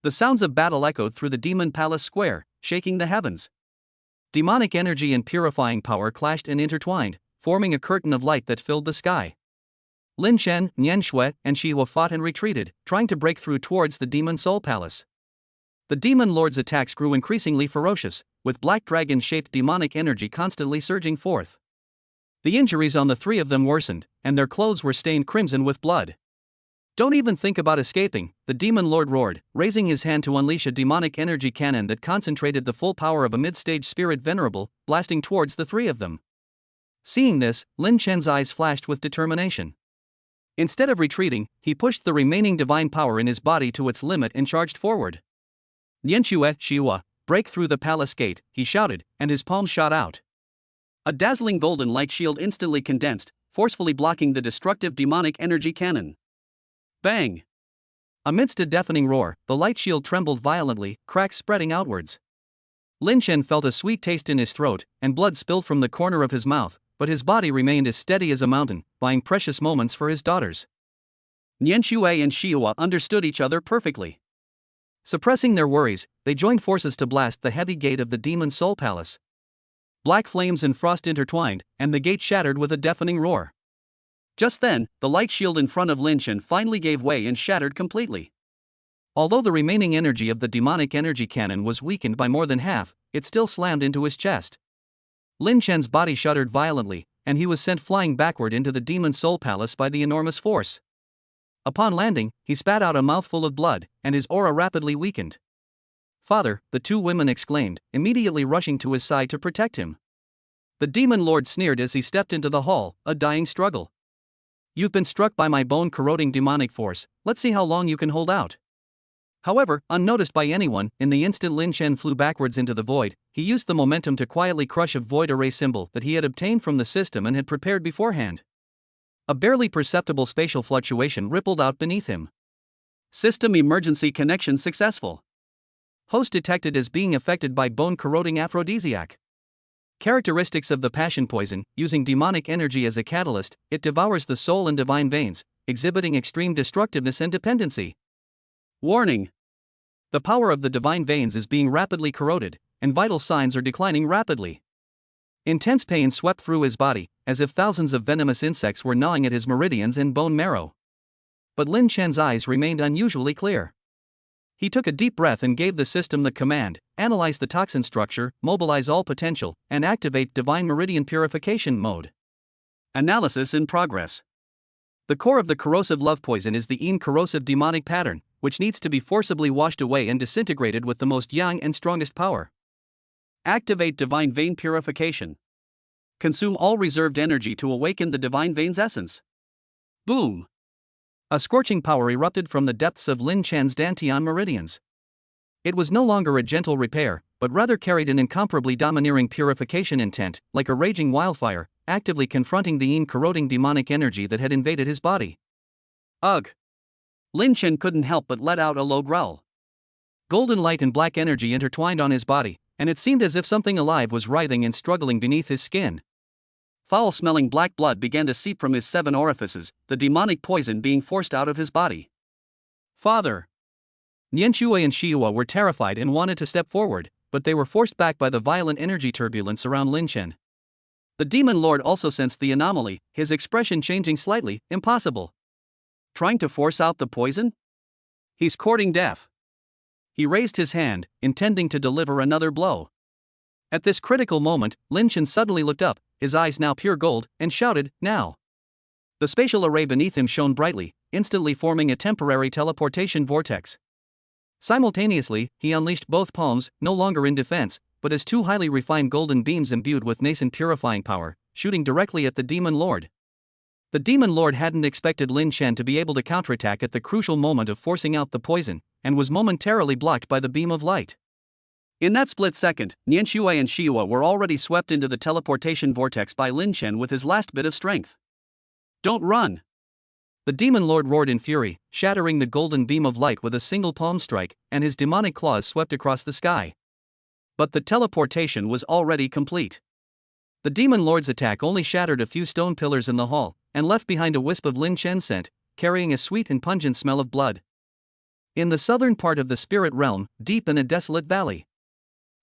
The sounds of battle echoed through the demon palace square, shaking the heavens. Demonic energy and purifying power clashed and intertwined, forming a curtain of light that filled the sky. Lin Chen, Nianshui, and Shihua fought and retreated, trying to break through towards the demon soul palace. The demon lord's attacks grew increasingly ferocious, with black dragon-shaped demonic energy constantly surging forth. The injuries on the three of them worsened, and their clothes were stained crimson with blood. "Don't even think about escaping," the demon lord roared, raising his hand to unleash a demonic energy cannon that concentrated the full power of a mid-stage spirit venerable, blasting towards the three of them. Seeing this, Lin Chen's eyes flashed with determination. Instead of retreating, he pushed the remaining divine power in his body to its limit and charged forward. "Nianshue, Shihua, break through the palace gate," he shouted, and his palm shot out. A dazzling golden light shield instantly condensed, forcefully blocking the destructive demonic energy cannon. Bang! Amidst a deafening roar, the light shield trembled violently, cracks spreading outwards. Lin Chen felt a sweet taste in his throat, and blood spilled from the corner of his mouth, but his body remained as steady as a mountain, buying precious moments for his daughters. Nianshui and Shihua understood each other perfectly. Suppressing their worries, they joined forces to blast the heavy gate of the demon soul palace. Black flames and frost intertwined, and the gate shattered with a deafening roar. Just then, the light shield in front of Lin Chen finally gave way and shattered completely. Although the remaining energy of the demonic energy cannon was weakened by more than half, it still slammed into his chest. Lin Chen's body shuddered violently, and he was sent flying backward into the demon soul palace by the enormous force. Upon landing, he spat out a mouthful of blood, and his aura rapidly weakened. "Father," the two women exclaimed, immediately rushing to his side to protect him. The demon lord sneered as he stepped into the hall, a dying struggle. "You've been struck by my bone-corroding demonic force, let's see how long you can hold out." However, unnoticed by anyone, in the instant Lin Chen flew backwards into the void, he used the momentum to quietly crush a void array symbol that he had obtained from the system and had prepared beforehand. A barely perceptible spatial fluctuation rippled out beneath him. System emergency connection successful. Host detected as being affected by bone-corroding aphrodisiac. Characteristics of the passion poison: using demonic energy as a catalyst, it devours the soul and divine veins, exhibiting extreme destructiveness and dependency. Warning: the power of the divine veins is being rapidly corroded, and vital signs are declining rapidly. Intense pain swept through his body, as if thousands of venomous insects were gnawing at his meridians and bone marrow. But Lin Chen's eyes remained unusually clear. He took a deep breath and gave the system the command: analyze the toxin structure, mobilize all potential, and activate divine meridian purification mode. Analysis in progress. The core of the corrosive love poison is the corrosive demonic pattern, which needs to be forcibly washed away and disintegrated with the most yang and strongest power. Activate divine vein purification. Consume all reserved energy to awaken the divine vein's essence. Boom! A scorching power erupted from the depths of Lin Chen's Dantian meridians. It was no longer a gentle repair, but rather carried an incomparably domineering purification intent, like a raging wildfire, actively confronting the corroding demonic energy that had invaded his body. Ugh! Lin Chen couldn't help but let out a low growl. Golden light and black energy intertwined on his body, and it seemed as if something alive was writhing and struggling beneath his skin. Foul-smelling black blood began to seep from his 7 orifices, the demonic poison being forced out of his body. "Father!" Nianxue and Shihua were terrified and wanted to step forward, but they were forced back by the violent energy turbulence around Lin Chen. The demon lord also sensed the anomaly, his expression changing slightly. "Impossible. Trying to force out the poison? He's courting death." He raised his hand, intending to deliver another blow. At this critical moment, Lin Chen suddenly looked up, his eyes now pure gold, and shouted, "Now!" The spatial array beneath him shone brightly, instantly forming a temporary teleportation vortex. Simultaneously, he unleashed both palms, no longer in defense, but as two highly refined golden beams imbued with nascent purifying power, shooting directly at the demon lord. The demon lord hadn't expected Lin Chen to be able to counterattack at the crucial moment of forcing out the poison, and was momentarily blocked by the beam of light. In that split second, Nianxue and Shihua were already swept into the teleportation vortex by Lin Chen with his last bit of strength. "Don't run!" The demon lord roared in fury, shattering the golden beam of light with a single palm strike, and his demonic claws swept across the sky. But the teleportation was already complete. The demon lord's attack only shattered a few stone pillars in the hall, and left behind a wisp of Lin Chen scent, carrying a sweet and pungent smell of blood. In the southern part of the spirit realm, deep in a desolate valley,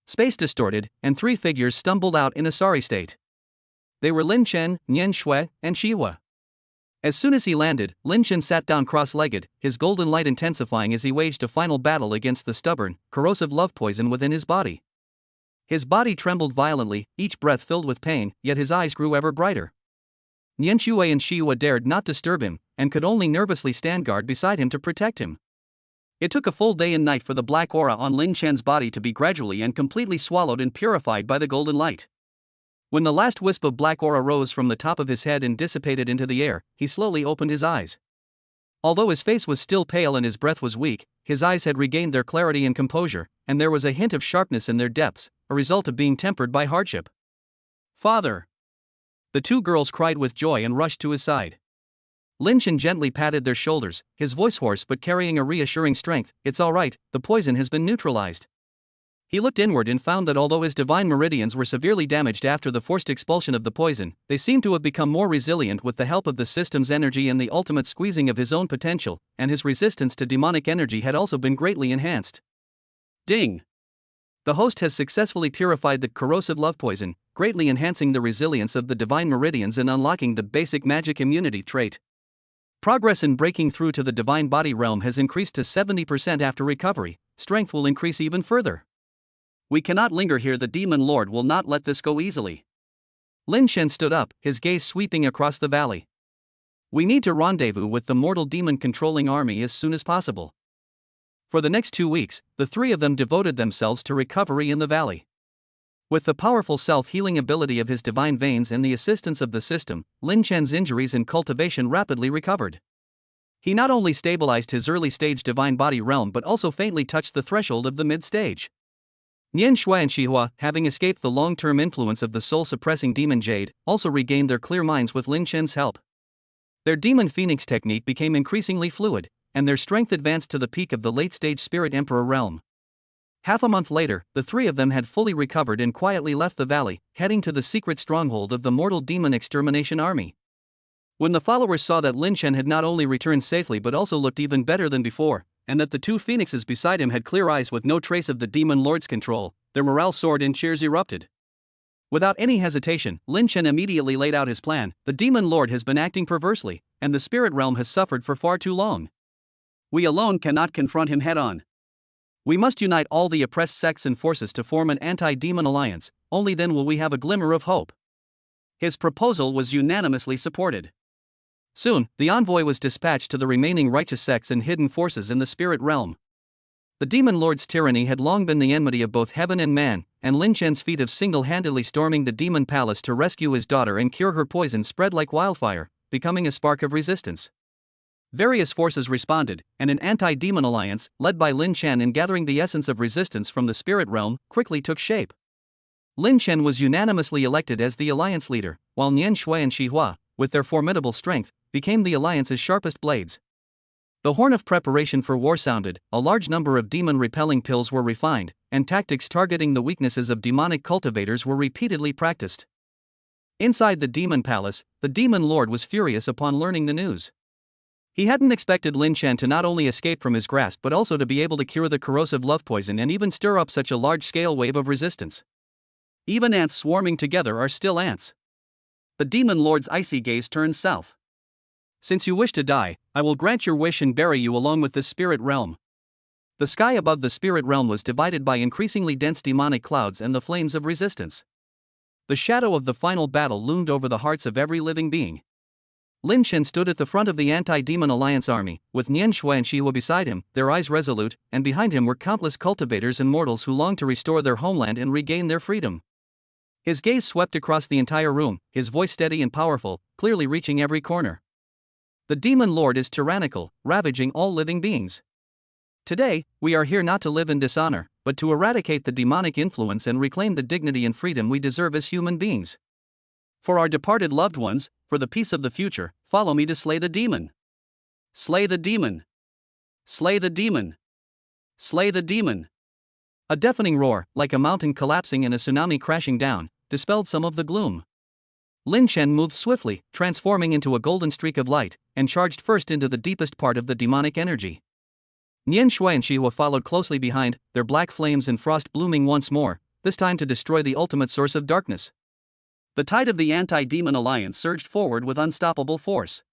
space distorted, and 3 figures stumbled out in a sorry state. They were Lin Chen, Nianxue, and Shihua. As soon as he landed, Lin Chen sat down cross-legged, his golden light intensifying as he waged a final battle against the stubborn, corrosive love poison within his body. His body trembled violently, each breath filled with pain, yet his eyes grew ever brighter. Nianxue and Shihua dared not disturb him, and could only nervously stand guard beside him to protect him. It took a full day and night for the black aura on Lin Chen's body to be gradually and completely swallowed and purified by the golden light. When the last wisp of black aura rose from the top of his head and dissipated into the air, he slowly opened his eyes. Although his face was still pale and his breath was weak, his eyes had regained their clarity and composure, and there was a hint of sharpness in their depths, a result of being tempered by hardship. "Father!" The 2 girls cried with joy and rushed to his side. Lin Chen gently patted their shoulders, his voice hoarse but carrying a reassuring strength. "It's all right, the poison has been neutralized." He looked inward and found that although his divine meridians were severely damaged after the forced expulsion of the poison, they seemed to have become more resilient with the help of the system's energy and the ultimate squeezing of his own potential, and his resistance to demonic energy had also been greatly enhanced. Ding! The host has successfully purified the corrosive love poison, greatly enhancing the resilience of the divine meridians and unlocking the basic magic immunity trait. Progress in breaking through to the divine body realm has increased to 70% after recovery. Strength will increase even further. We cannot linger here. The demon lord will not let this go easily. Lin Chen stood up, his gaze sweeping across the valley. We need to rendezvous with the mortal demon-controlling army as soon as possible. For the next 2 weeks, the three of them devoted themselves to recovery in the valley. With the powerful self-healing ability of his divine veins and the assistance of the system, Lin Chen's injuries and cultivation rapidly recovered. He not only stabilized his early-stage divine body realm but also faintly touched the threshold of the mid-stage. Nian Shui and Shihua, having escaped the long-term influence of the soul-suppressing demon Jade, also regained their clear minds with Lin Chen's help. Their demon phoenix technique became increasingly fluid, and their strength advanced to the peak of the late-stage Spirit Emperor realm. Half a month later, the three of them had fully recovered and quietly left the valley, heading to the secret stronghold of the mortal demon extermination army. When the followers saw that Lin Chen had not only returned safely but also looked even better than before, and that the two phoenixes beside him had clear eyes with no trace of the demon lord's control, their morale soared and cheers erupted. Without any hesitation, Lin Chen immediately laid out his plan. The demon lord has been acting perversely, and the spirit realm has suffered for far too long. We alone cannot confront him head-on. We must unite all the oppressed sects and forces to form an anti-demon alliance, only then will we have a glimmer of hope. His proposal was unanimously supported. Soon, the envoy was dispatched to the remaining righteous sects and hidden forces in the spirit realm. The demon lord's tyranny had long been the enmity of both heaven and man, and Lin Chen's feat of single-handedly storming the demon palace to rescue his daughter and cure her poison spread like wildfire, becoming a spark of resistance. Various forces responded, and an anti-demon alliance, led by Lin Chen in gathering the essence of resistance from the spirit realm, quickly took shape. Lin Chen was unanimously elected as the alliance leader, while Nian Shui and Shihua, with their formidable strength, became the alliance's sharpest blades. The horn of preparation for war sounded, a large number of demon-repelling pills were refined, and tactics targeting the weaknesses of demonic cultivators were repeatedly practiced. Inside the demon palace, the demon lord was furious upon learning the news. He hadn't expected Lin Chen to not only escape from his grasp but also to be able to cure the corrosive love poison and even stir up such a large-scale wave of resistance. Even ants swarming together are still ants. The demon lord's icy gaze turned south. Since you wish to die, I will grant your wish and bury you along with the spirit realm. The sky above the spirit realm was divided by increasingly dense demonic clouds and the flames of resistance. The shadow of the final battle loomed over the hearts of every living being. Lin Chen stood at the front of the anti-demon alliance army, with Nian Shui and Shihua beside him, their eyes resolute, and behind him were countless cultivators and mortals who longed to restore their homeland and regain their freedom. His gaze swept across the entire room, his voice steady and powerful, clearly reaching every corner. The demon lord is tyrannical, ravaging all living beings. Today, we are here not to live in dishonor, but to eradicate the demonic influence and reclaim the dignity and freedom we deserve as human beings. For our departed loved ones, for the peace of the future, follow me to slay the demon. Slay the demon. Slay the demon. Slay the demon. A deafening roar, like a mountain collapsing and a tsunami crashing down, dispelled some of the gloom. Lin Chen moved swiftly, transforming into a golden streak of light, and charged first into the deepest part of the demonic energy. Nian Shui and Shihua followed closely behind, their black flames and frost blooming once more, this time to destroy the ultimate source of darkness. The tide of the anti-demon alliance surged forward with unstoppable force.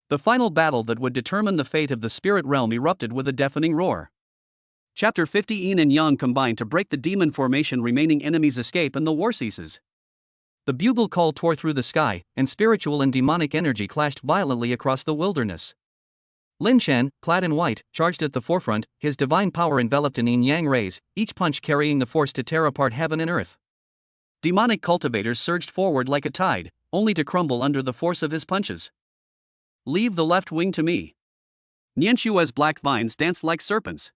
The final battle that would determine the fate of the spirit realm erupted with a deafening roar. Chapter 50. Yin and Yang combine to break the demon formation. Remaining enemies escape and the war ceases. The bugle call tore through the sky, and spiritual and demonic energy clashed violently across the wilderness. Lin Chen, clad in white, charged at the forefront, his divine power enveloped in yin-yang rays, each punch carrying the force to tear apart heaven and earth. Demonic cultivators surged forward like a tide, only to crumble under the force of his punches. Leave the left wing to me. Nian Shui's black vines danced like serpents.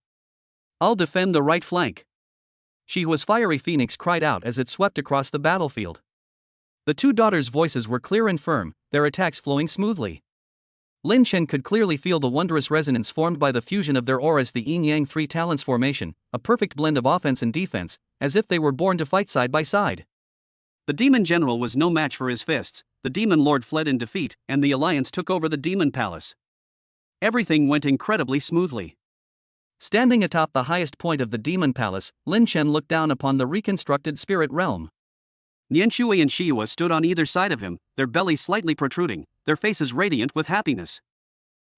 I'll defend the right flank. Shihua's fiery phoenix cried out as it swept across the battlefield. The two daughters' voices were clear and firm, their attacks flowing smoothly. Lin Chen could clearly feel the wondrous resonance formed by the fusion of their auras, the yin-yang three talents formation, a perfect blend of offense and defense, as if they were born to fight side by side. The demon general was no match for his fists, the demon lord fled in defeat, and the alliance took over the demon palace. Everything went incredibly smoothly. Standing atop the highest point of the demon palace, Lin Chen looked down upon the reconstructed spirit realm. Nian Shui and Shihua stood on either side of him, their bellies slightly protruding, their faces radiant with happiness.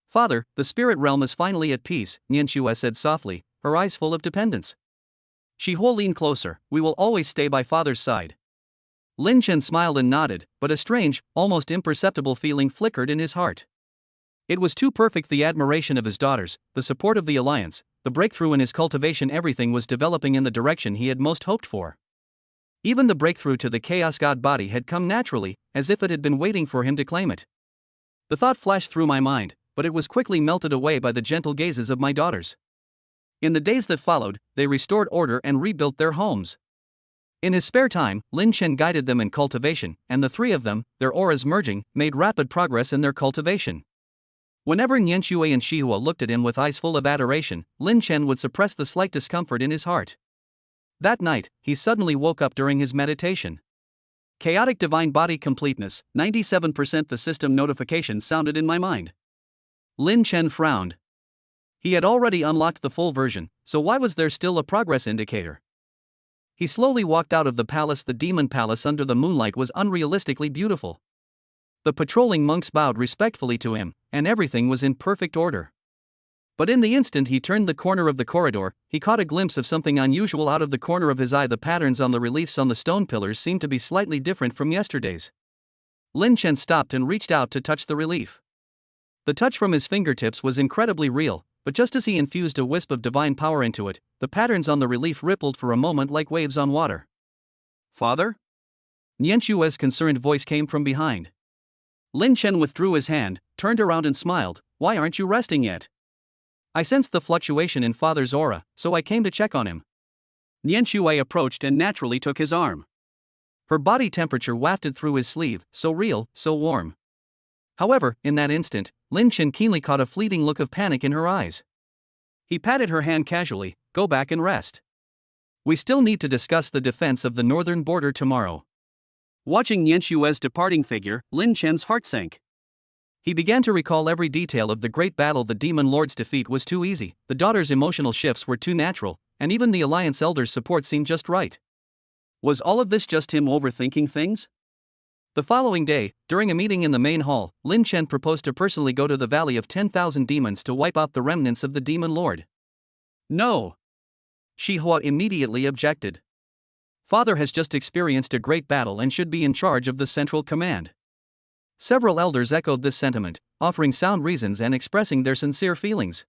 Father, the spirit realm is finally at peace, Nian Shui said softly, her eyes full of dependence. Shihua leaned closer, we will always stay by father's side. Lin Chen smiled and nodded, but a strange, almost imperceptible feeling flickered in his heart. It was too perfect, the admiration of his daughters, the support of the alliance, the breakthrough in his cultivation, everything was developing in the direction he had most hoped for. Even the breakthrough to the Chaos God body had come naturally, as if it had been waiting for him to claim it. The thought flashed through my mind, but it was quickly melted away by the gentle gazes of my daughters. In the days that followed, they restored order and rebuilt their homes. In his spare time, Lin Chen guided them in cultivation, and the three of them, their auras merging, made rapid progress in their cultivation. Whenever Nianxue and Shihua looked at him with eyes full of adoration, Lin Chen would suppress the slight discomfort in his heart. That night, he suddenly woke up during his meditation. Chaotic divine body completeness, 97%. The system notification sounded in my mind. Lin Chen frowned. He had already unlocked the full version, so why was there still a progress indicator? He slowly walked out of the palace. The demon palace under the moonlight was unrealistically beautiful. The patrolling monks bowed respectfully to him, and everything was in perfect order. But in the instant he turned the corner of the corridor, he caught a glimpse of something unusual out of the corner of his eye. The patterns on the reliefs on the stone pillars seemed to be slightly different from yesterday's. Lin Chen stopped and reached out to touch the relief. The touch from his fingertips was incredibly real, but just as he infused a wisp of divine power into it, the patterns on the relief rippled for a moment like waves on water. "Father?" Nianshue's concerned voice came from behind. Lin Chen withdrew his hand, turned around and smiled. "Why aren't you resting yet?" "I sensed the fluctuation in father's aura, so I came to check on him." Nianxue approached and naturally took his arm. Her body temperature wafted through his sleeve, so real, so warm. However, in that instant, Lin Chen keenly caught a fleeting look of panic in her eyes. He patted her hand casually. "Go back and rest. We still need to discuss the defense of the northern border tomorrow." Watching Nianshue's departing figure, Lin Chen's heart sank. He began to recall every detail of the great battle. The demon lord's defeat was too easy, the daughter's emotional shifts were too natural, and even the alliance elder's support seemed just right. Was all of this just him overthinking things? The following day, during a meeting in the main hall, Lin Chen proposed to personally go to the Valley of 10,000 Demons to wipe out the remnants of the demon lord. "No!" Shihua immediately objected. "Father has just experienced a great battle and should be in charge of the central command." Several elders echoed this sentiment, offering sound reasons and expressing their sincere feelings.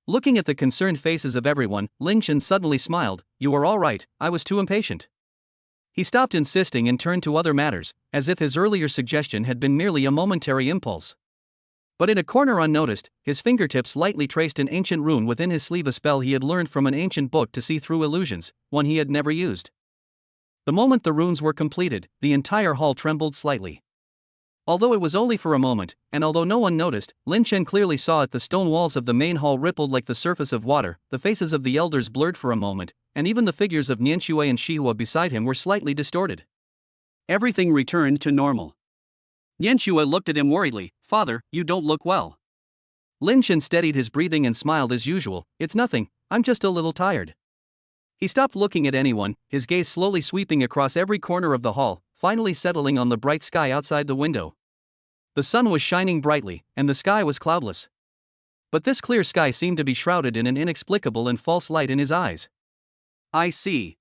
Looking at the concerned faces of everyone, Lin Chen suddenly smiled. "You are all right, I was too impatient." He stopped insisting and turned to other matters, as if his earlier suggestion had been merely a momentary impulse. But in a corner unnoticed, his fingertips lightly traced an ancient rune within his sleeve, a spell he had learned from an ancient book to see through illusions, one he had never used. The moment the runes were completed, the entire hall trembled slightly. Although it was only for a moment, and although no one noticed, Lin Chen clearly saw it. The stone walls of the main hall rippled like the surface of water, the faces of the elders blurred for a moment, and even the figures of Nianxue and Shihua beside him were slightly distorted. Everything returned to normal. Nianxue looked at him worriedly. "Father, you don't look well." Lin Chen steadied his breathing and smiled as usual. "It's nothing, I'm just a little tired." He stopped looking at anyone, his gaze slowly sweeping across every corner of the hall, finally settling on the bright sky outside the window. The sun was shining brightly, and the sky was cloudless. But this clear sky seemed to be shrouded in an inexplicable and false light in his eyes. "I see."